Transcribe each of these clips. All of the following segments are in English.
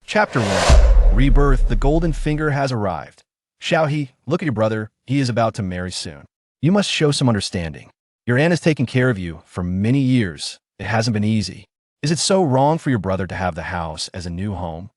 Chapter 1. Rebirth. The golden finger has arrived. Xiao He, look at your brother. He is about to marry soon. You must show some understanding. Your aunt has taken care of you for many years. It hasn't been easy. Is it so wrong for your brother to have the house as a new home?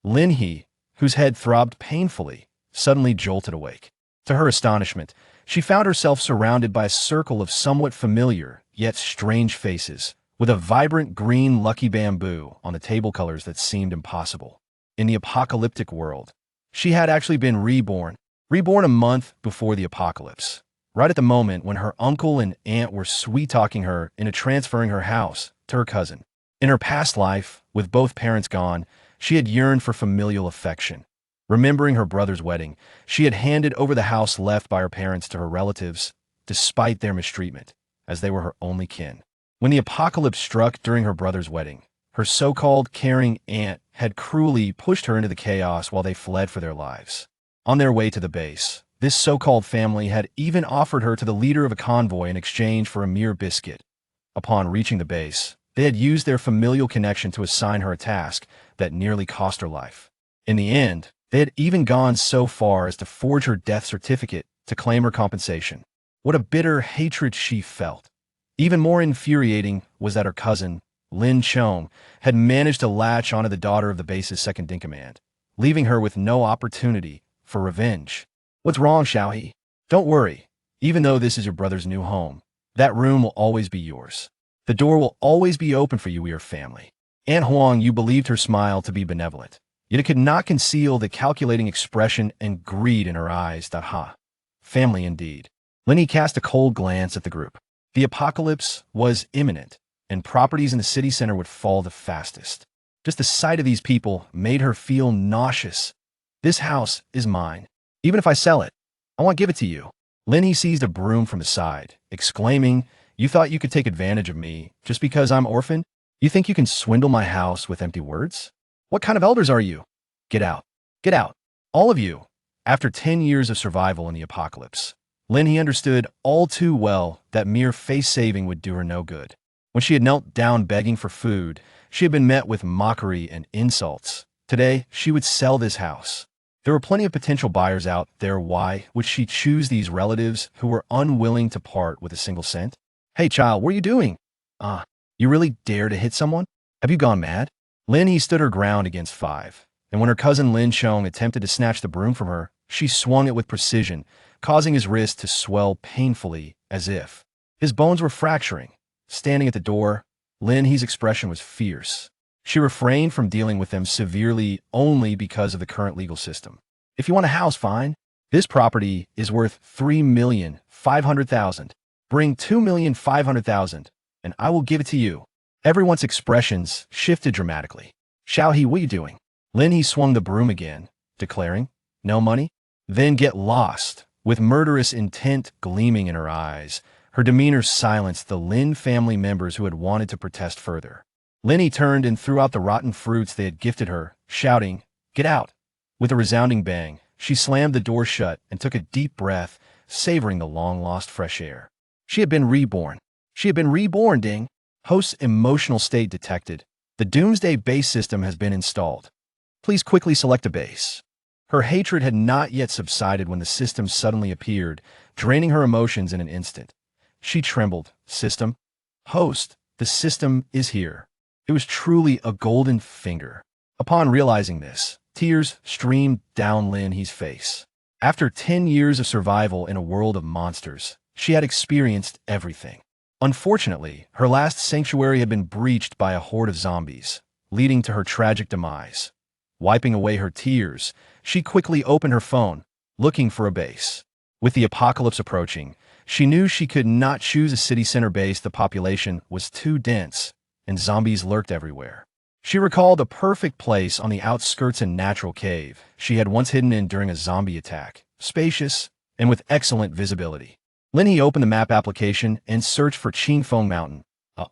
Lin He, whose head throbbed painfully, suddenly jolted awake. To her astonishment, she found herself surrounded by a circle of somewhat familiar, yet strange faces, with a vibrant green lucky bamboo on the table colors that seemed impossible. In the apocalyptic world, she had actually been reborn a month before the apocalypse, right at the moment when her uncle and aunt were sweet-talking her into transferring her house to her cousin. In her past life, with both parents gone, she had yearned for familial affection. Remembering her brother's wedding, she had handed over the house left by her parents to her relatives, despite their mistreatment, as they were her only kin. When the apocalypse struck during her brother's wedding, her so-called caring aunt had cruelly pushed her into the chaos while they fled for their lives. On their way to the base, this so-called family had even offered her to the leader of a convoy in exchange for a mere biscuit. Upon reaching the base, they had used their familial connection to assign her a task that nearly cost her life. In the end, they had even gone so far as to forge her death certificate to claim her compensation. What a bitter hatred she felt. Even more infuriating was that her cousin, Lin Chong, had managed to latch onto the daughter of the base's second-in-command, leaving her with no opportunity for revenge. What's wrong, Xiao He? Don't worry. Even though this is your brother's new home, that room will always be yours. The door will always be open for you. We are family. Aunt Huang, you believed her smile to be benevolent, yet it could not conceal the calculating expression and greed in her eyes. Ha! Family indeed. Lin He cast a cold glance at the group. The apocalypse was imminent, and properties in the city center would fall the fastest. Just the sight of these people made her feel nauseous. This house is mine. Even if I sell it, I won't give it to you. Lin He seized a broom from the side, exclaiming, "You thought you could take advantage of me just because I'm orphaned? You think you can swindle my house with empty words? What kind of elders are you? Get out. Get out. All of you." After 10 years of survival in the apocalypse, Lin He understood all too well that mere face-saving would do her no good. When she had knelt down begging for food, she had been met with mockery and insults. Today, she would sell this house. There were plenty of potential buyers out there. Why would she choose these relatives who were unwilling to part with a single cent? "Hey, child, what are you doing? You really dare to hit someone? Have you gone mad?" Lin He stood her ground against 5, and when her cousin Lin Chong attempted to snatch the broom from her, she swung it with precision, causing his wrist to swell painfully as if his bones were fracturing. Standing at the door, Lin He's expression was fierce. She refrained from dealing with them severely only because of the current legal system. "If you want a house, fine. This property is worth $3,500,000. Bring $2,500,000, and I will give it to you." Everyone's expressions shifted dramatically. "Xiao He, what are you doing?" Lin He swung the broom again, declaring, "No money? Then get lost." With murderous intent gleaming in her eyes, her demeanor silenced the Lin family members who had wanted to protest further. Lin He turned and threw out the rotten fruits they had gifted her, shouting, "Get out!" With a resounding bang, she slammed the door shut and took a deep breath, savoring the long-lost fresh air. She had been reborn. She had been reborn, ding. Host's emotional state detected. The Doomsday base system has been installed. Please quickly select a base. Her hatred had not yet subsided when the system suddenly appeared, draining her emotions in an instant. She trembled. "System? Host, the system is here." It was truly a golden finger. Upon realizing this, tears streamed down Lin He's face. After 10 years of survival in a world of monsters, she had experienced everything. Unfortunately, her last sanctuary had been breached by a horde of zombies, leading to her tragic demise. Wiping away her tears, she quickly opened her phone, looking for a base. With the apocalypse approaching, she knew she could not choose a city center base. The population was too dense, and zombies lurked everywhere. She recalled a perfect place on the outskirts, a natural cave she had once hidden in during a zombie attack, spacious and with excellent visibility. Lin He opened the map application and searched for Qingfeng Mountain,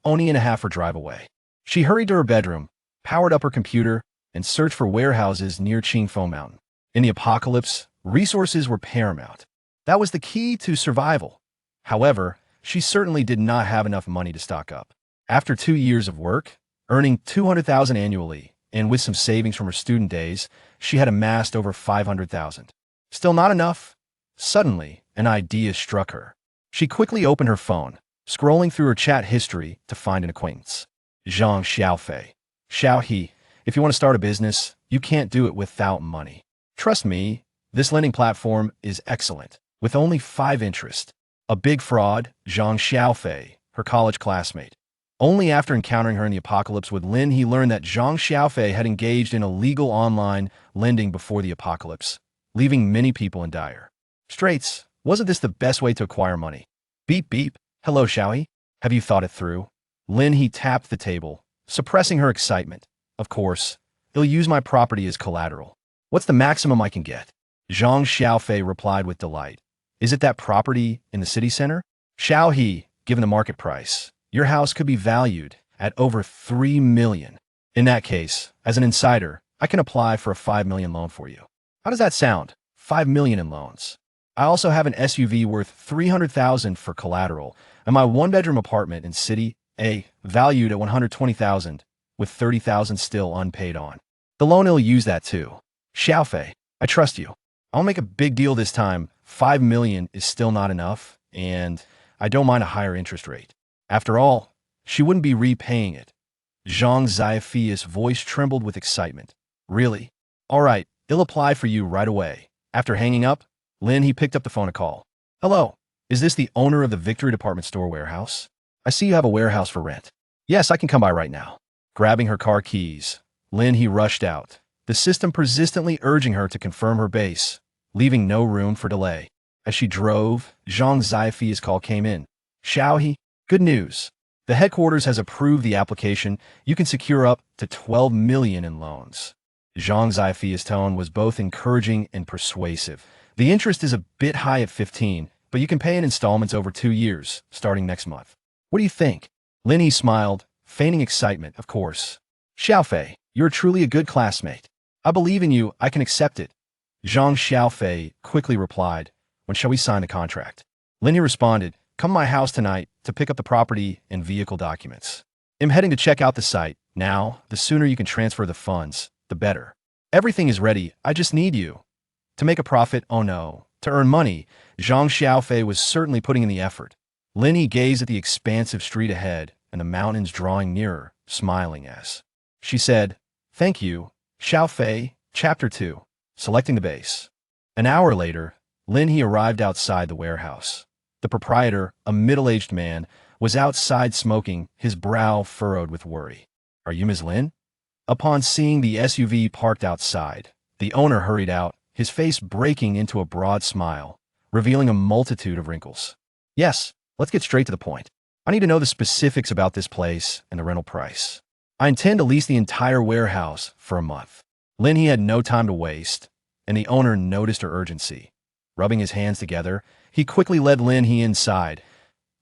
only and a half her drive away. She hurried to her bedroom, powered up her computer, and searched for warehouses near Qingfeng Mountain. In the apocalypse, resources were paramount. That was the key to survival. However, she certainly did not have enough money to stock up. After 2 years of work, earning $200,000 annually, and with some savings from her student days, she had amassed over 500,000. Still not enough? Suddenly, an idea struck her. She quickly opened her phone, scrolling through her chat history to find an acquaintance. Zhang Xiaofei. Xiao, if you want to start a business, you can't do it without money. Trust me, this lending platform is excellent, with only 5 interest. A big fraud, Zhang Xiaofei, her college classmate. Only after encountering her in the apocalypse would Lin He learn that Zhang Xiaofei had engaged in illegal online lending before the apocalypse, leaving many people in dire straits. Wasn't this the best way to acquire money? Beep beep. Hello, Xiaoyi. Have you thought it through? Lin He tapped the table, suppressing her excitement. Of course, he'll use my property as collateral. What's the maximum I can get? Zhang Xiaofei replied with delight. Is it that property in the city center? Xiaoyi, given the market price, your house could be valued at over 3 million. In that case, as an insider, I can apply for a 5 million loan for you. How does that sound? 5 million in loans. I also have an SUV worth 300,000 for collateral, and my 1-bedroom apartment in City A, valued at 120,000, with 30,000 still unpaid on. The loan will use that too. Xiaofei, I trust you. I'll make a big deal this time. 5 million is still not enough, and I don't mind a higher interest rate. After all, she wouldn't be repaying it. Zhang Xiaofei's voice trembled with excitement. Really? All right, it'll apply for you right away. After hanging up, Lin He picked up the phone to call. Hello, is this the owner of the Victory Department Store warehouse? I see you have a warehouse for rent. Yes, I can come by right now. Grabbing her car keys, Lin He rushed out, the system persistently urging her to confirm her base, leaving no room for delay. As she drove, Zhang Xiaofei's call came in. Xiaoyi, good news. The headquarters has approved the application. You can secure up to 12 million in loans. Zhang Xiaofei's tone was both encouraging and persuasive. The interest is a bit high at 15, but you can pay in installments over 2 years, starting next month. What do you think? Lin He smiled, feigning excitement, of course. Xiaofei, you're truly a good classmate. I believe in you, I can accept it. Zhang Xiaofei quickly replied, when shall we sign the contract? Lin He responded, come to my house tonight to pick up the property and vehicle documents. I'm heading to check out the site. Now, the sooner you can transfer the funds, the better. Everything is ready, I just need you. To make a profit, oh no. To earn money, Zhang Xiaofei was certainly putting in the effort. Lin He gazed at the expansive street ahead and the mountains drawing nearer, smiling as she said, thank you, Xiaofei. Chapter 2. Selecting the base. An hour later, Lin He arrived outside the warehouse. The proprietor, a middle-aged man, was outside smoking, his brow furrowed with worry. Are you Ms. Lin? Upon seeing the SUV parked outside, the owner hurried out, his face breaking into a broad smile, revealing a multitude of wrinkles. Yes, let's get straight to the point. I need to know the specifics about this place and the rental price. I intend to lease the entire warehouse for a month. Lin He had no time to waste, and the owner noticed her urgency. Rubbing his hands together, he quickly led Lin He inside.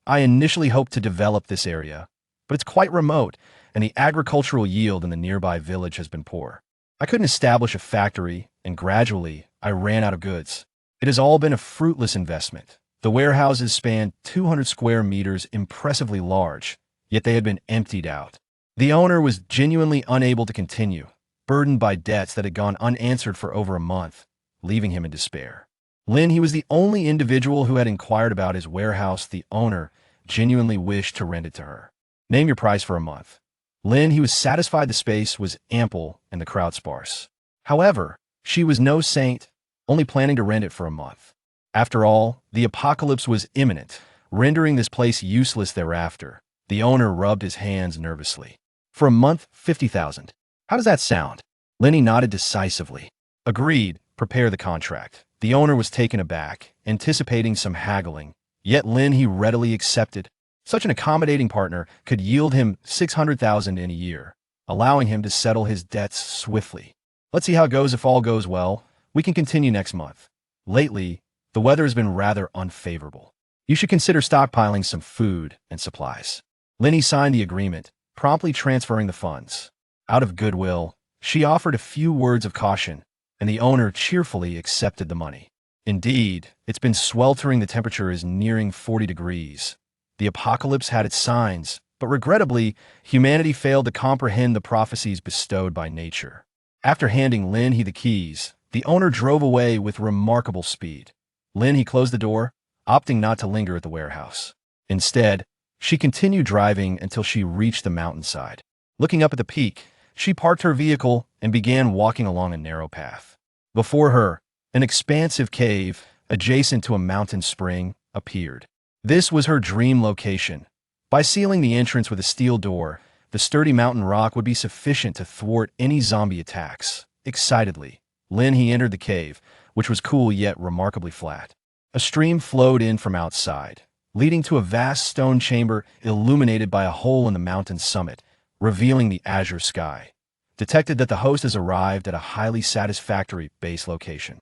I initially hoped to develop this area, but it's quite remote, and the agricultural yield in the nearby village has been poor. I couldn't establish a factory, and gradually, I ran out of goods. It has all been a fruitless investment. The warehouses spanned 200 square meters, impressively large, yet they had been emptied out. The owner was genuinely unable to continue, burdened by debts that had gone unanswered for over a month, leaving him in despair. Lin He was the only individual who had inquired about his warehouse. The owner genuinely wished to rent it to her. Name your price for a month. Lin He was satisfied the space was ample and the crowd sparse. However, she was no saint, only planning to rent it for a month. After all, the apocalypse was imminent, rendering this place useless thereafter. The owner rubbed his hands nervously. For a month, 50,000. How does that sound? Lin He nodded decisively. Agreed, prepare the contract. The owner was taken aback, anticipating some haggling, yet Lin He readily accepted. Such an accommodating partner could yield him 600,000 in a year, allowing him to settle his debts swiftly. Let's see how it goes. If all goes well, we can continue next month. Lately, the weather has been rather unfavorable. You should consider stockpiling some food and supplies. Lin He signed the agreement, promptly transferring the funds. Out of goodwill, she offered a few words of caution, and the owner cheerfully accepted the money. Indeed, it's been sweltering. The temperature is nearing 40 degrees. The apocalypse had its signs, But regrettably, humanity failed to comprehend the prophecies bestowed by nature. After handing Lin He the keys, the owner drove away with remarkable speed. Lin He closed the door, opting not to linger at the warehouse. Instead, she continued driving until she reached the mountainside. Looking up at the peak, she parked her vehicle and began walking along a narrow path. Before her, an expansive cave, adjacent to a mountain spring, appeared. This was her dream location. By sealing the entrance with a steel door, the sturdy mountain rock would be sufficient to thwart any zombie attacks. Excitedly, Lin He entered the cave, which was cool yet remarkably flat. A stream flowed in from outside, leading to a vast stone chamber illuminated by a hole in the mountain's summit, revealing the azure sky. Detected that the host has arrived at a highly satisfactory base location.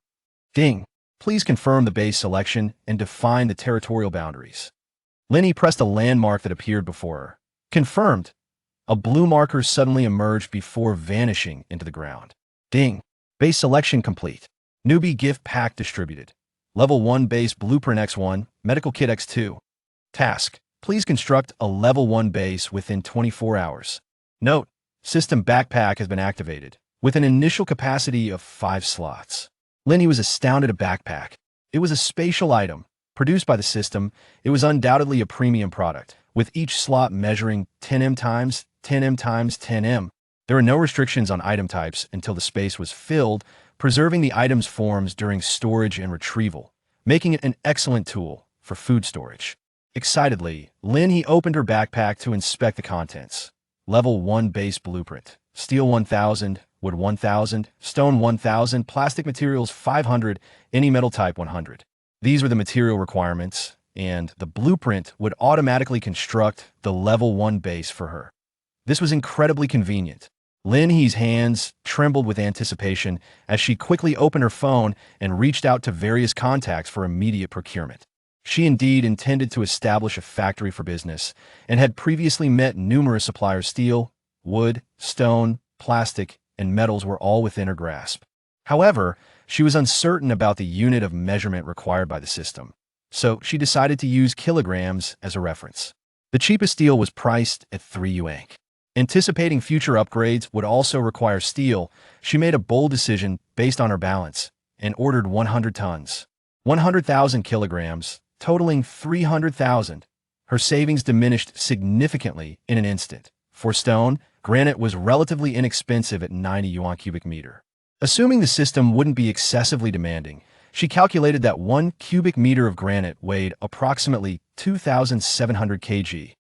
Ding! Please confirm the base selection and define the territorial boundaries. Lin He pressed a landmark that appeared before her. Confirmed. A blue marker suddenly emerged before vanishing into the ground. Ding! Base selection complete. Newbie gift pack distributed. Level 1 base blueprint X1, medical kit X2. Task: please construct a level 1 base within 24 hours. Note: system backpack has been activated, with an initial capacity of 5 slots. Lin He was astounded at backpack. It was a spatial item. Produced by the system, it was undoubtedly a premium product, with each slot measuring 10M times 10M times 10M. There were no restrictions on item types until the space was filled, preserving the item's forms during storage and retrieval, making it an excellent tool for food storage. Excitedly, Lin He opened her backpack to inspect the contents. Level 1 base blueprint. Steel 1000, wood 1000, stone 1000, plastic materials 500, any metal type 100. These were the material requirements, and the blueprint would automatically construct the level 1 base for her. This was incredibly convenient. Lin He's hands trembled with anticipation as she quickly opened her phone and reached out to various contacts for immediate procurement. She indeed intended to establish a factory for business and had previously met numerous suppliers. Steel, wood, stone, plastic, and metals were all within her grasp. However, she was uncertain about the unit of measurement required by the system, so she decided to use kilograms as a reference. The cheapest steel was priced at 3 yuan. Anticipating future upgrades would also require steel, she made a bold decision based on her balance and ordered 100 tons. 100,000 kilograms, totaling 300,000. Her savings diminished significantly in an instant. For stone, granite was relatively inexpensive at 90 yuan cubic meter. Assuming the system wouldn't be excessively demanding, she calculated that 1 cubic meter of granite weighed approximately 2,700 kg.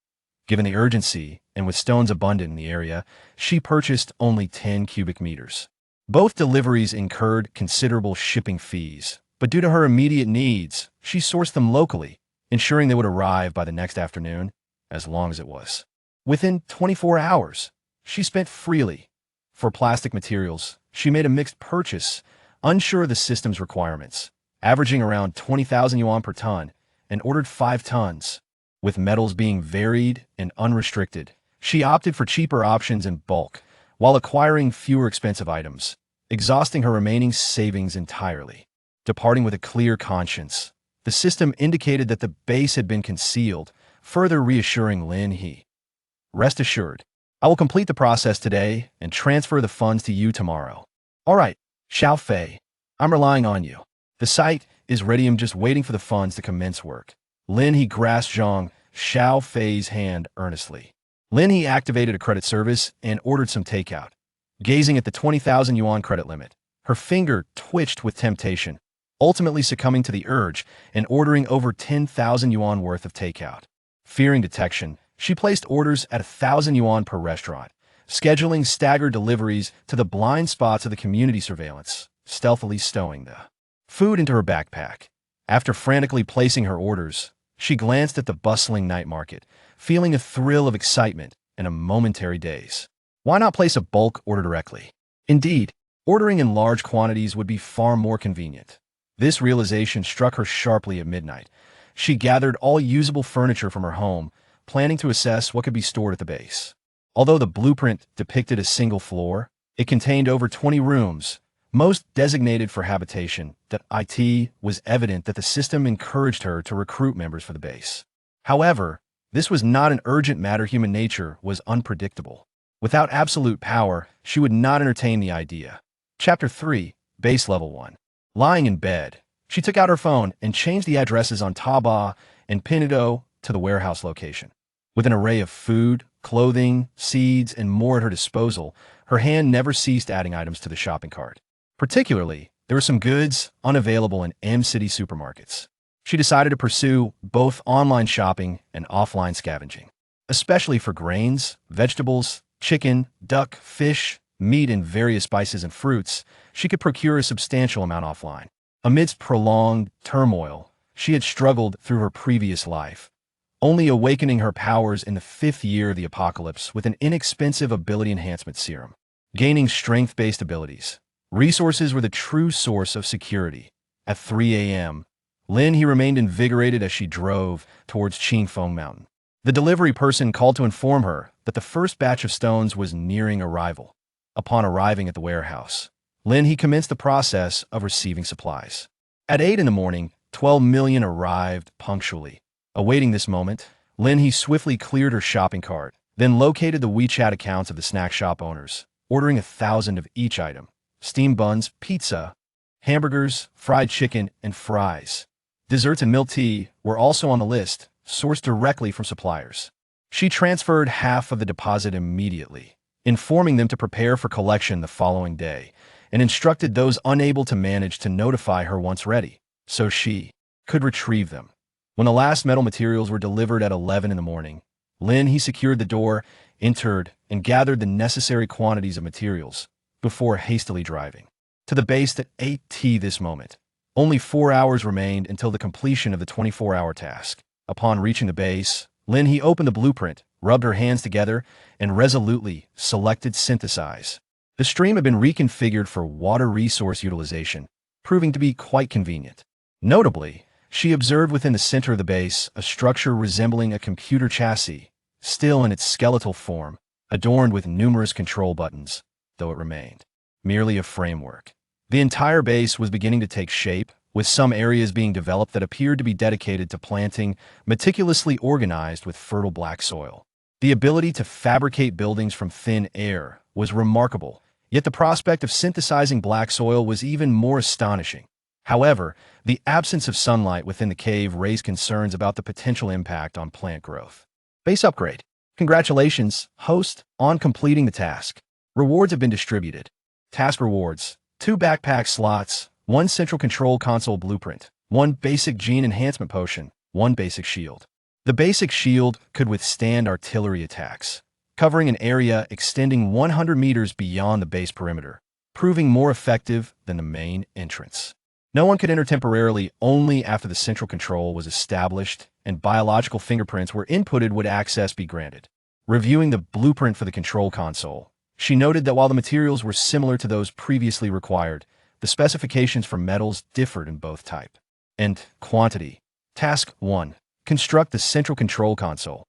Given the urgency, and with stones abundant in the area, she purchased only 10 cubic meters. Both deliveries incurred considerable shipping fees, but due to her immediate needs, she sourced them locally, ensuring they would arrive by the next afternoon, as long as it was. Within 24 hours, she spent freely. For plastic materials, she made a mixed purchase, unsure of the system's requirements, averaging around 20,000 yuan per ton, and ordered 5 tons. With metals being varied and unrestricted, she opted for cheaper options in bulk, while acquiring fewer expensive items, exhausting her remaining savings entirely. Departing with a clear conscience, the system indicated that the base had been concealed, further reassuring Lin He. Rest assured, I will complete the process today and transfer the funds to you tomorrow. All right, Xiao Fei, I'm relying on you. The site is ready. I'm just waiting for the funds to commence work. Lin He grasped Zhang Xiao Fei's hand earnestly. Lin He activated a credit service and ordered some takeout. Gazing at the 20,000 yuan credit limit, her finger twitched with temptation, ultimately succumbing to the urge and ordering over 10,000 yuan worth of takeout. Fearing detection, she placed orders at 1,000 yuan per restaurant, scheduling staggered deliveries to the blind spots of the community surveillance, stealthily stowing the food into her backpack. After frantically placing her orders, she glanced at the bustling night market, feeling a thrill of excitement and a momentary daze. Why not place a bulk order directly? Indeed, ordering in large quantities would be far more convenient. This realization struck her sharply at midnight. She gathered all usable furniture from her home, planning to assess what could be stored at the base. Although the blueprint depicted a single floor, it contained over 20 rooms, most designated for habitation. It was evident that the system encouraged her to recruit members for the base. However, This was not an urgent matter. Human nature was unpredictable. Without absolute power, she would not entertain the idea. Chapter 3, Base Level 1. Lying in bed, she took out her phone and changed the addresses on Taba and Pinedo to the warehouse location. With an array of food, clothing, seeds, and more at her disposal, her hand never ceased adding items to the shopping cart. Particularly, there were some goods unavailable in M-City supermarkets. She decided to pursue both online shopping and offline scavenging, especially for grains, vegetables, chicken, duck, fish, meat, and various spices and fruits. She could procure a substantial amount offline. Amidst prolonged turmoil, she had struggled through her previous life, only awakening her powers in the 5th year of the apocalypse with an inexpensive ability enhancement serum. Gaining strength-based abilities. Resources were the true source of security. At 3 a.m., Lin He remained invigorated as she drove towards Qingfeng Mountain. The delivery person called to inform her that the first batch of stones was nearing arrival. Upon arriving at the warehouse, Lin He commenced the process of receiving supplies. At 8 in the morning, 12 million arrived punctually. Awaiting this moment, Lin He swiftly cleared her shopping cart, then located the WeChat accounts of the snack shop owners, ordering 1,000 of each item: steamed buns, pizza, hamburgers, fried chicken, and fries. Desserts and milk tea were also on the list, sourced directly from suppliers. She transferred half of the deposit immediately, informing them to prepare for collection the following day, and instructed those unable to manage to notify her once ready, so she could retrieve them. When the last metal materials were delivered at 11 in the morning, Lin He secured the door, entered, and gathered the necessary quantities of materials before hastily driving to the base.A. This moment. Only 4 hours remained until the completion of the 24-hour task. Upon reaching the base, Lin He opened the blueprint, rubbed her hands together, and resolutely selected Synthesize. The stream had been reconfigured for water resource utilization, proving to be quite convenient. Notably, she observed within the center of the base a structure resembling a computer chassis, still in its skeletal form, adorned with numerous control buttons, though it remained merely a framework. The entire base was beginning to take shape, with some areas being developed that appeared to be dedicated to planting, meticulously organized with fertile black soil. The ability to fabricate buildings from thin air was remarkable, yet the prospect of synthesizing black soil was even more astonishing. However, the absence of sunlight within the cave raised concerns about the potential impact on plant growth. Base upgrade. Congratulations, host, on completing the task. Rewards have been distributed. Task rewards: 2 backpack slots, 1 central control console blueprint, 1 basic gene enhancement potion, 1 basic shield. The basic shield could withstand artillery attacks, covering an area extending 100 meters beyond the base perimeter, proving more effective than the main entrance. No one could enter temporarily. Only after the central control was established and biological fingerprints were inputted would access be granted. Reviewing the blueprint for the control console, she noted that while the materials were similar to those previously required, the specifications for metals differed in both type and quantity. Task 1. Construct the central control console.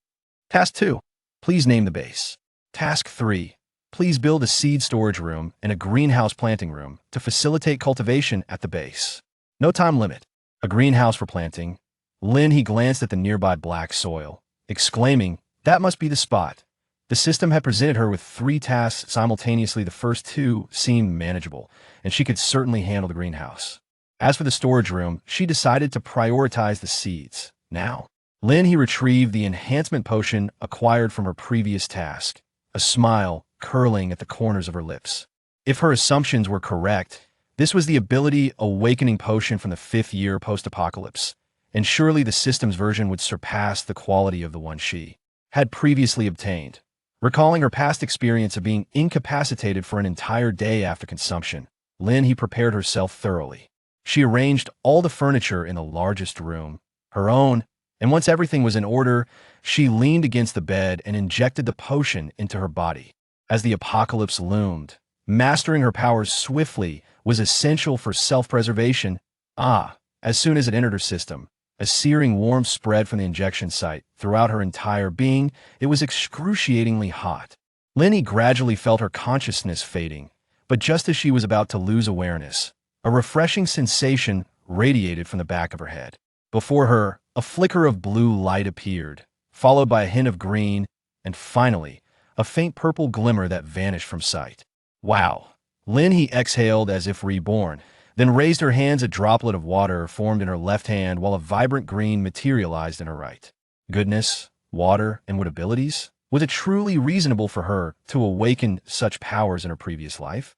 Task 2. Please name the base. Task 3. Please build a seed storage room and a greenhouse planting room to facilitate cultivation at the base. No time limit. A greenhouse for planting. Lin He glanced at the nearby black soil, exclaiming, "That must be the spot." The system had presented her with 3 tasks simultaneously. The first 2 seemed manageable, and she could certainly handle the greenhouse. As for the storage room, she decided to prioritize the seeds. Now, Lin He retrieved the enhancement potion acquired from her previous task, a smile curling at the corners of her lips. If her assumptions were correct, this was the ability awakening potion from the 5th year post-apocalypse, and surely the system's version would surpass the quality of the one she had previously obtained. Recalling her past experience of being incapacitated for an entire day after consumption, Lin He prepared herself thoroughly. She arranged all the furniture in the largest room, her own, and once everything was in order, she leaned against the bed and injected the potion into her body. As the apocalypse loomed, mastering her powers swiftly was essential for self-preservation. As soon as it entered her system, a searing warmth spread from the injection site throughout her entire being. It was excruciatingly hot. Lin He gradually felt her consciousness fading, but just as she was about to lose awareness, a refreshing sensation radiated from the back of her head. Before her, a flicker of blue light appeared, followed by a hint of green, and finally, a faint purple glimmer that vanished from sight. Wow! Lin He exhaled as if reborn, then raised her hands. A droplet of water formed in her left hand while a vibrant green materialized in her right. Goodness, water, and what abilities? Was it truly reasonable for her to awaken such powers in her previous life?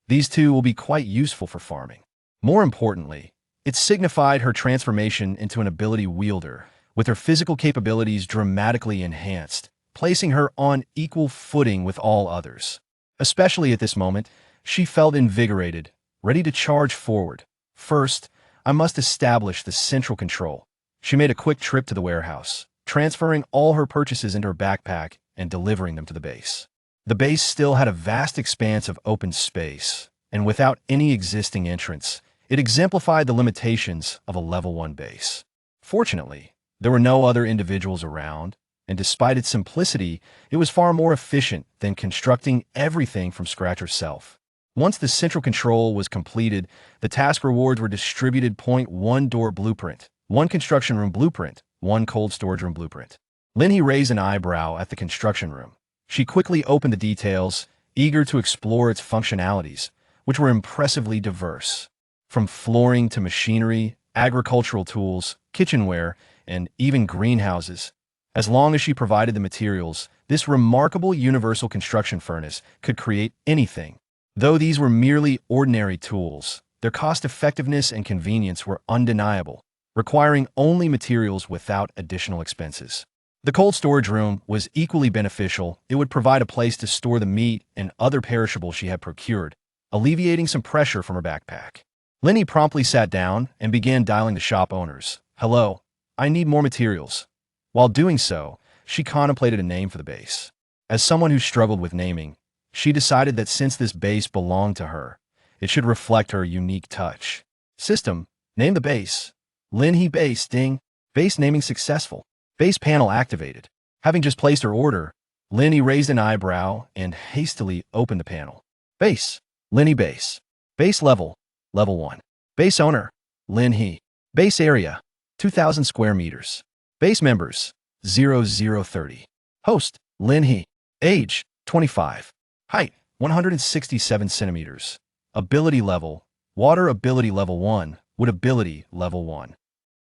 These two will be quite useful for farming. More importantly, it signified her transformation into an ability wielder, with her physical capabilities dramatically enhanced, placing her on equal footing with all others. Especially at this moment, she felt invigorated, ready to charge forward. First, I must establish the central control. She made a quick trip to the warehouse, transferring all her purchases into her backpack and delivering them to the base. The base still had a vast expanse of open space, and without any existing entrance, it exemplified the limitations of a level 1 base. Fortunately, there were no other individuals around, and despite its simplicity, it was far more efficient than constructing everything from scratch herself. Once the central control was completed, the task rewards were distributed. 1 door blueprint, 1 construction room blueprint, 1 cold storage room blueprint. Lin He raised an eyebrow at the construction room. She quickly opened the details, eager to explore its functionalities, which were impressively diverse. From flooring to machinery, agricultural tools, kitchenware, and even greenhouses. As long as she provided the materials, this remarkable universal construction furnace could create anything. Though these were merely ordinary tools, their cost-effectiveness and convenience were undeniable, requiring only materials without additional expenses. The cold storage room was equally beneficial. It would provide a place to store the meat and other perishables she had procured, alleviating some pressure from her backpack. Lin He promptly sat down and began dialing the shop owners. "Hello, I need more materials." While doing so, she contemplated a name for the base. As someone who struggled with naming, she decided that since this base belonged to her, it should reflect her unique touch. System, name the base. Lin He base, ding. Base naming successful. Base panel activated. Having just placed her order, Lin He raised an eyebrow and hastily opened the panel. Base, Lin He base. Base level, level 1. Base owner, Lin He. Base area, 2,000 square meters. Base members, 0030. Host, Lin He. Age, 25. Height, 167 centimeters. Ability level, water ability level 1, wood ability level 1.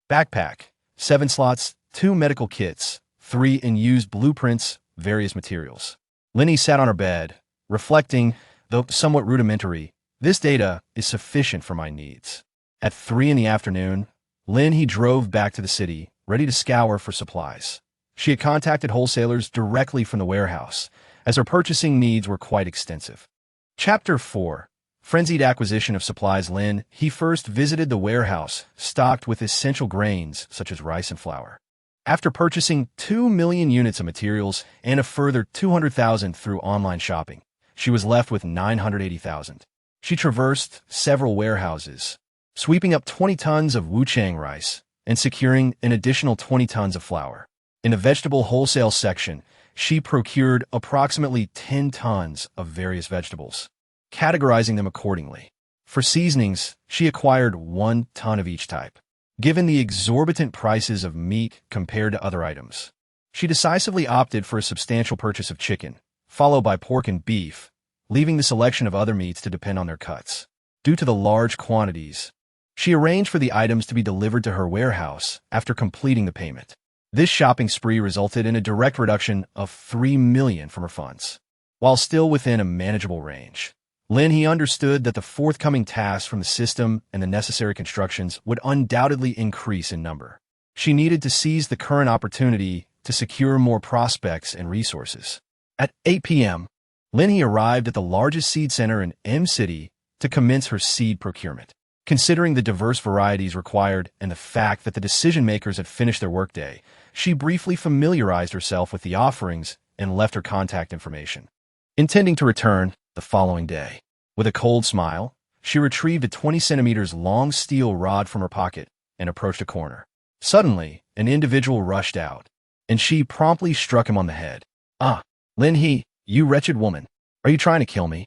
Backpack, 7 slots, 2 medical kits, 3 unused blueprints, various materials. Lin He sat on her bed, reflecting, though somewhat rudimentary, this data is sufficient for my needs. At 3 in the afternoon, Lin He drove back to the city, ready to scour for supplies. She had contacted wholesalers directly from the warehouse, as her purchasing needs were quite extensive. Chapter 4. Frenzied acquisition of supplies. Lin He first visited the warehouse, stocked with essential grains such as rice and flour. After purchasing 2 million units of materials and a further 200,000 through online shopping, she was left with 980,000. She traversed several warehouses, sweeping up 20 tons of Wuchang rice and securing an additional 20 tons of flour. In the vegetable wholesale section, she procured approximately 10 tons of various vegetables, categorizing them accordingly. For seasonings, she acquired 1 ton of each type. Given the exorbitant prices of meat compared to other items, she decisively opted for a substantial purchase of chicken, followed by pork and beef, leaving the selection of other meats to depend on their cuts. Due to the large quantities, she arranged for the items to be delivered to her warehouse after completing the payment. This shopping spree resulted in a direct reduction of 3 million from her funds. While still within a manageable range, Lin He understood that the forthcoming tasks from the system and the necessary constructions would undoubtedly increase in number. She needed to seize the current opportunity to secure more prospects and resources. At 8 p.m., Lin He arrived at the largest seed center in M-City to commence her seed procurement. Considering the diverse varieties required and the fact that the decision-makers had finished their workday, she briefly familiarized herself with the offerings and left her contact information, intending to return the following day. With a cold smile, she retrieved a 20 centimeters long steel rod from her pocket and approached a corner. Suddenly, an individual rushed out, and she promptly struck him on the head. "Ah, Lin He, you wretched woman. Are you trying to kill me?"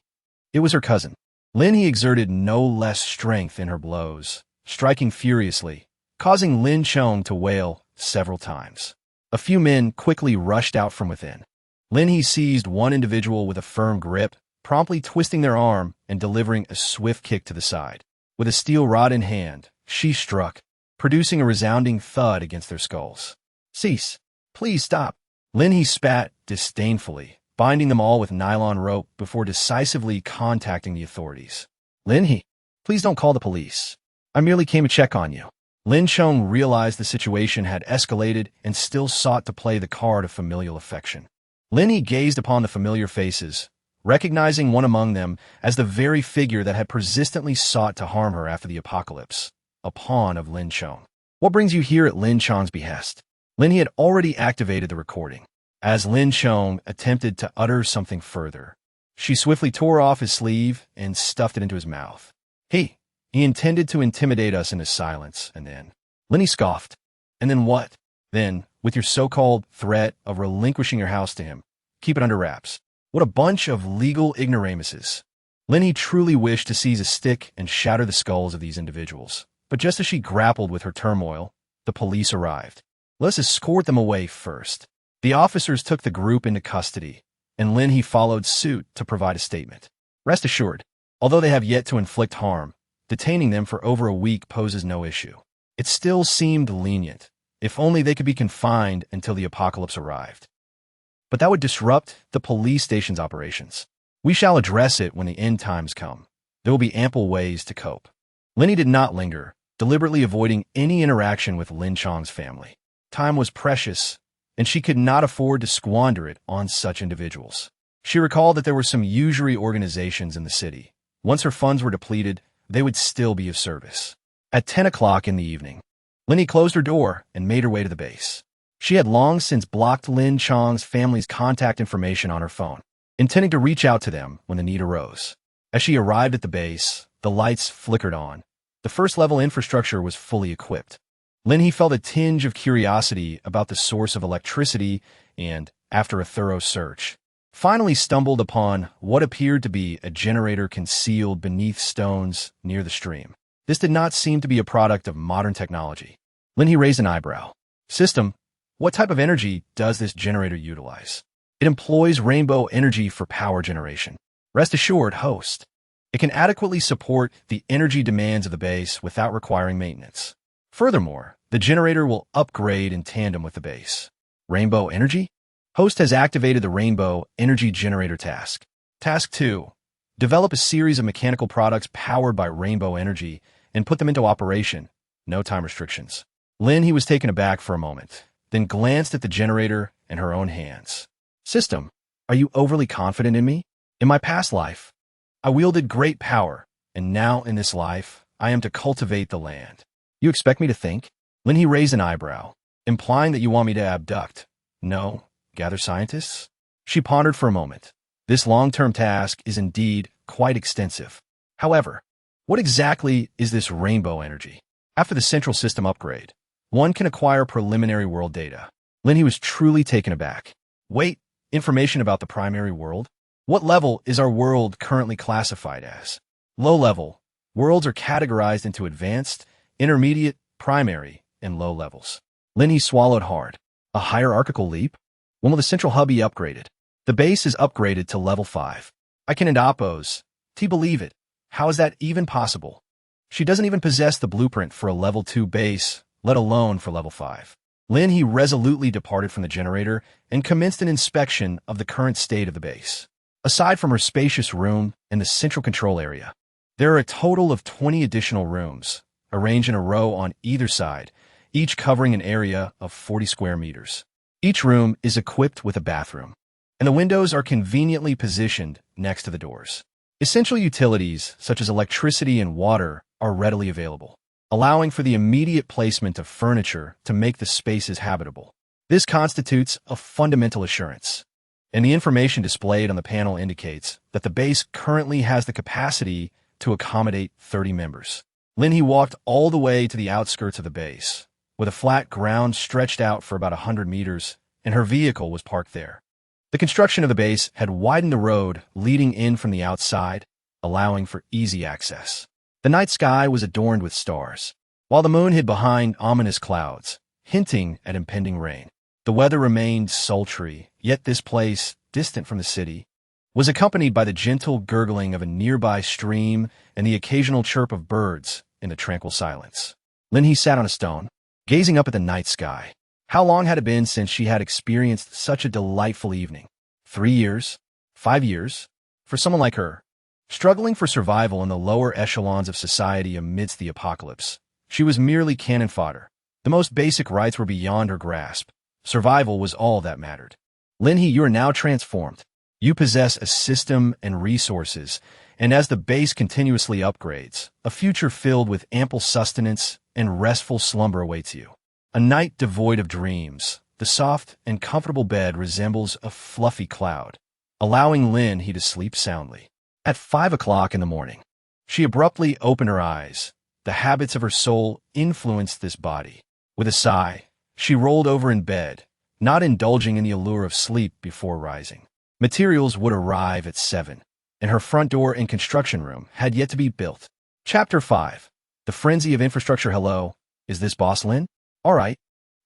It was her cousin. Lin He exerted no less strength in her blows, striking furiously, causing Lin Chong to wail several times. A few men quickly rushed out from within. Lin He seized one individual with a firm grip, promptly twisting their arm and delivering a swift kick to the side. With a steel rod in hand, she struck, producing a resounding thud against their skulls. "Cease! Please stop!" Lin He spat disdainfully, binding them all with nylon rope before decisively contacting the authorities. "Lin He, please don't call the police. I merely came to check on you." Lin Chong realized the situation had escalated and still sought to play the card of familial affection. Lin He gazed upon the familiar faces, recognizing one among them as the very figure that had persistently sought to harm her after the apocalypse, a pawn of Lin Chong. "What brings you here at Lin Chong's behest?" Lin He had already activated the recording. As Lin Chong attempted to utter something further, she swiftly tore off his sleeve and stuffed it into his mouth. He intended to intimidate us into silence, and then... Lin He scoffed. "And then what?" "Then, with your so-called threat of relinquishing your house to him, keep it under wraps." What a bunch of legal ignoramuses. Lin He truly wished to seize a stick and shatter the skulls of these individuals. But just as she grappled with her turmoil, the police arrived. "Let's escort them away first." The officers took the group into custody, and Lin He followed suit to provide a statement. "Rest assured, although they have yet to inflict harm, detaining them for over a week poses no issue." It still seemed lenient, if only they could be confined until the apocalypse arrived. But that would disrupt the police station's operations. "We shall address it when the end times come. There will be ample ways to cope." Lin He did not linger, deliberately avoiding any interaction with Lin Chong's family. Time was precious, and she could not afford to squander it on such individuals. She recalled that there were some usury organizations in the city. Once her funds were depleted, they would still be of service. At 10 o'clock in the evening, Lin He closed her door and made her way to the base. She had long since blocked Lin Chong's family's contact information on her phone, intending to reach out to them when the need arose. As she arrived at the base, the lights flickered on. The first-level infrastructure was fully equipped. Lin He felt a tinge of curiosity about the source of electricity and, after a thorough search, finally stumbled upon what appeared to be a generator concealed beneath stones near the stream. This did not seem to be a product of modern technology. Lin He raised an eyebrow. "System, what type of energy does this generator utilize?" "It employs rainbow energy for power generation." "Rest assured, host, it can adequately support the energy demands of the base without requiring maintenance. Furthermore, the generator will upgrade in tandem with the base." "Rainbow energy?" Host has activated the Rainbow Energy Generator task. Task 2. Develop a series of mechanical products powered by rainbow energy and put them into operation. No time restrictions. Lin He was taken aback for a moment, then glanced at the generator and her own hands. "System, are you overly confident in me? In my past life, I wielded great power, and now in this life, I am to cultivate the land. You expect me to think?" Lin He raised an eyebrow, implying that you want me to abduct. "No, gather scientists?" She pondered for a moment. This long-term task is indeed quite extensive. However, what exactly is this rainbow energy? After the central system upgrade, one can acquire preliminary world data. Lin He was truly taken aback. "Wait, information about the primary world? What level is our world currently classified as?" "Low level. Worlds are categorized into advanced, intermediate, primary, and low levels." Lin He swallowed hard. A hierarchical leap? When will the central hub be upgraded? "The base is upgraded to level 5. I can oppose. To believe it. How is that even possible? She doesn't even possess the blueprint for a level 2 base, let alone for level 5. Lin He resolutely departed from the generator and commenced an inspection of the current state of the base. Aside from her spacious room and the central control area, there are a total of 20 additional rooms, arranged in a row on either side, each covering an area of 40 square meters. Each room is equipped with a bathroom, and the windows are conveniently positioned next to the doors. Essential utilities, such as electricity and water, are readily available, allowing for the immediate placement of furniture to make the spaces habitable. This constitutes a fundamental assurance, and the information displayed on the panel indicates that the base currently has the capacity to accommodate 30 members. Lin He walked all the way to the outskirts of the base, with a flat ground stretched out for about 100 meters, and her vehicle was parked there. The construction of the base had widened the road leading in from the outside, allowing for easy access. The night sky was adorned with stars, while the moon hid behind ominous clouds, hinting at impending rain. The weather remained sultry, yet this place, distant from the city, was accompanied by the gentle gurgling of a nearby stream and the occasional chirp of birds in the tranquil silence. Lin He sat on a stone, gazing up at the night sky. How long had it been since she had experienced such a delightful evening? 3 years? 5 years? For someone like her, struggling for survival in the lower echelons of society amidst the apocalypse, she was merely cannon fodder. The most basic rights were beyond her grasp. Survival was all that mattered. Lin He, you are now transformed. You possess a system and resources, and as the base continuously upgrades, a future filled with ample sustenance and restful slumber awaits you. A night devoid of dreams, the soft and comfortable bed resembles a fluffy cloud, allowing Lin He to sleep soundly. At 5 o'clock in the morning, she abruptly opened her eyes. The habits of her soul influenced this body. With a sigh, she rolled over in bed, not indulging in the allure of sleep before rising. Materials would arrive at 7, and her front door and construction room had yet to be built. Chapter 5. The Frenzy of Infrastructure. Hello, is this Boss Lin? All right,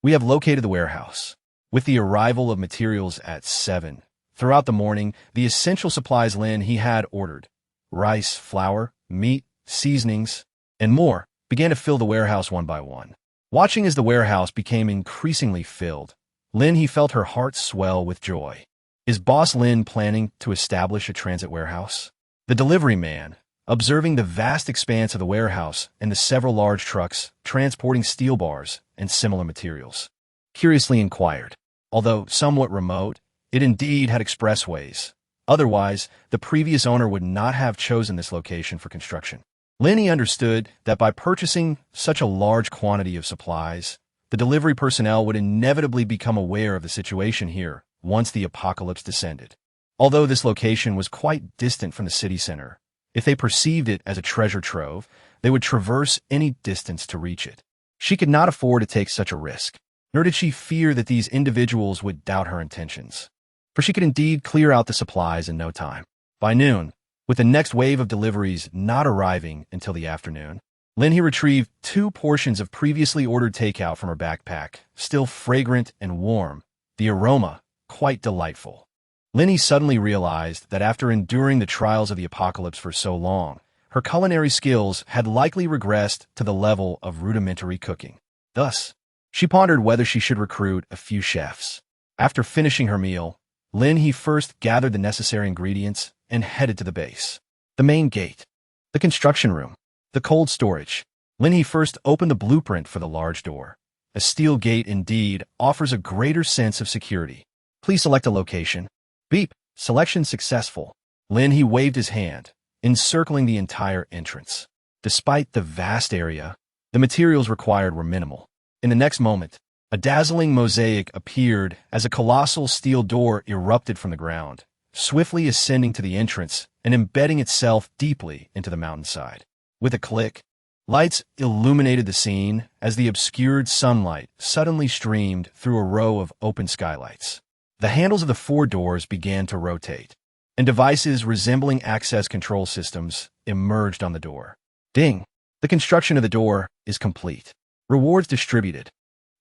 we have located the warehouse. With the arrival of materials at 7, throughout the morning, the essential supplies Lin He had ordered, rice, flour, meat, seasonings, and more, began to fill the warehouse one by one. Watching as the warehouse became increasingly filled, Lin He felt her heart swell with joy. Is Boss Lin planning to establish a transit warehouse? The delivery man, observing the vast expanse of the warehouse and the several large trucks transporting steel bars and similar materials, curiously inquired. Although somewhat remote, it indeed had expressways. Otherwise, the previous owner would not have chosen this location for construction. Lin He understood that by purchasing such a large quantity of supplies, the delivery personnel would inevitably become aware of the situation here once the apocalypse descended. Although this location was quite distant from the city center, if they perceived it as a treasure trove, they would traverse any distance to reach it. She could not afford to take such a risk, nor did she fear that these individuals would doubt her intentions, for she could indeed clear out the supplies in no time. By noon, with the next wave of deliveries not arriving until the afternoon, Lin He retrieved 2 portions of previously ordered takeout from her backpack, still fragrant and warm, the aroma quite delightful. Lin He suddenly realized that after enduring the trials of the apocalypse for so long, her culinary skills had likely regressed to the level of rudimentary cooking. Thus, she pondered whether she should recruit a few chefs. After finishing her meal, Lin He first gathered the necessary ingredients and headed to the base. The main gate, the construction room, the cold storage. Lin He first opened the blueprint for the large door. A steel gate indeed offers a greater sense of security. Please select a location. Beep. Selection successful. Lin He waved his hand, encircling the entire entrance. Despite the vast area, the materials required were minimal. In the next moment, a dazzling mosaic appeared as a colossal steel door erupted from the ground, swiftly ascending to the entrance and embedding itself deeply into the mountainside. With a click, lights illuminated the scene as the obscured sunlight suddenly streamed through a row of open skylights. The handles of the 4 doors began to rotate, and devices resembling access control systems emerged on the door. Ding! The construction of the door is complete. Rewards distributed.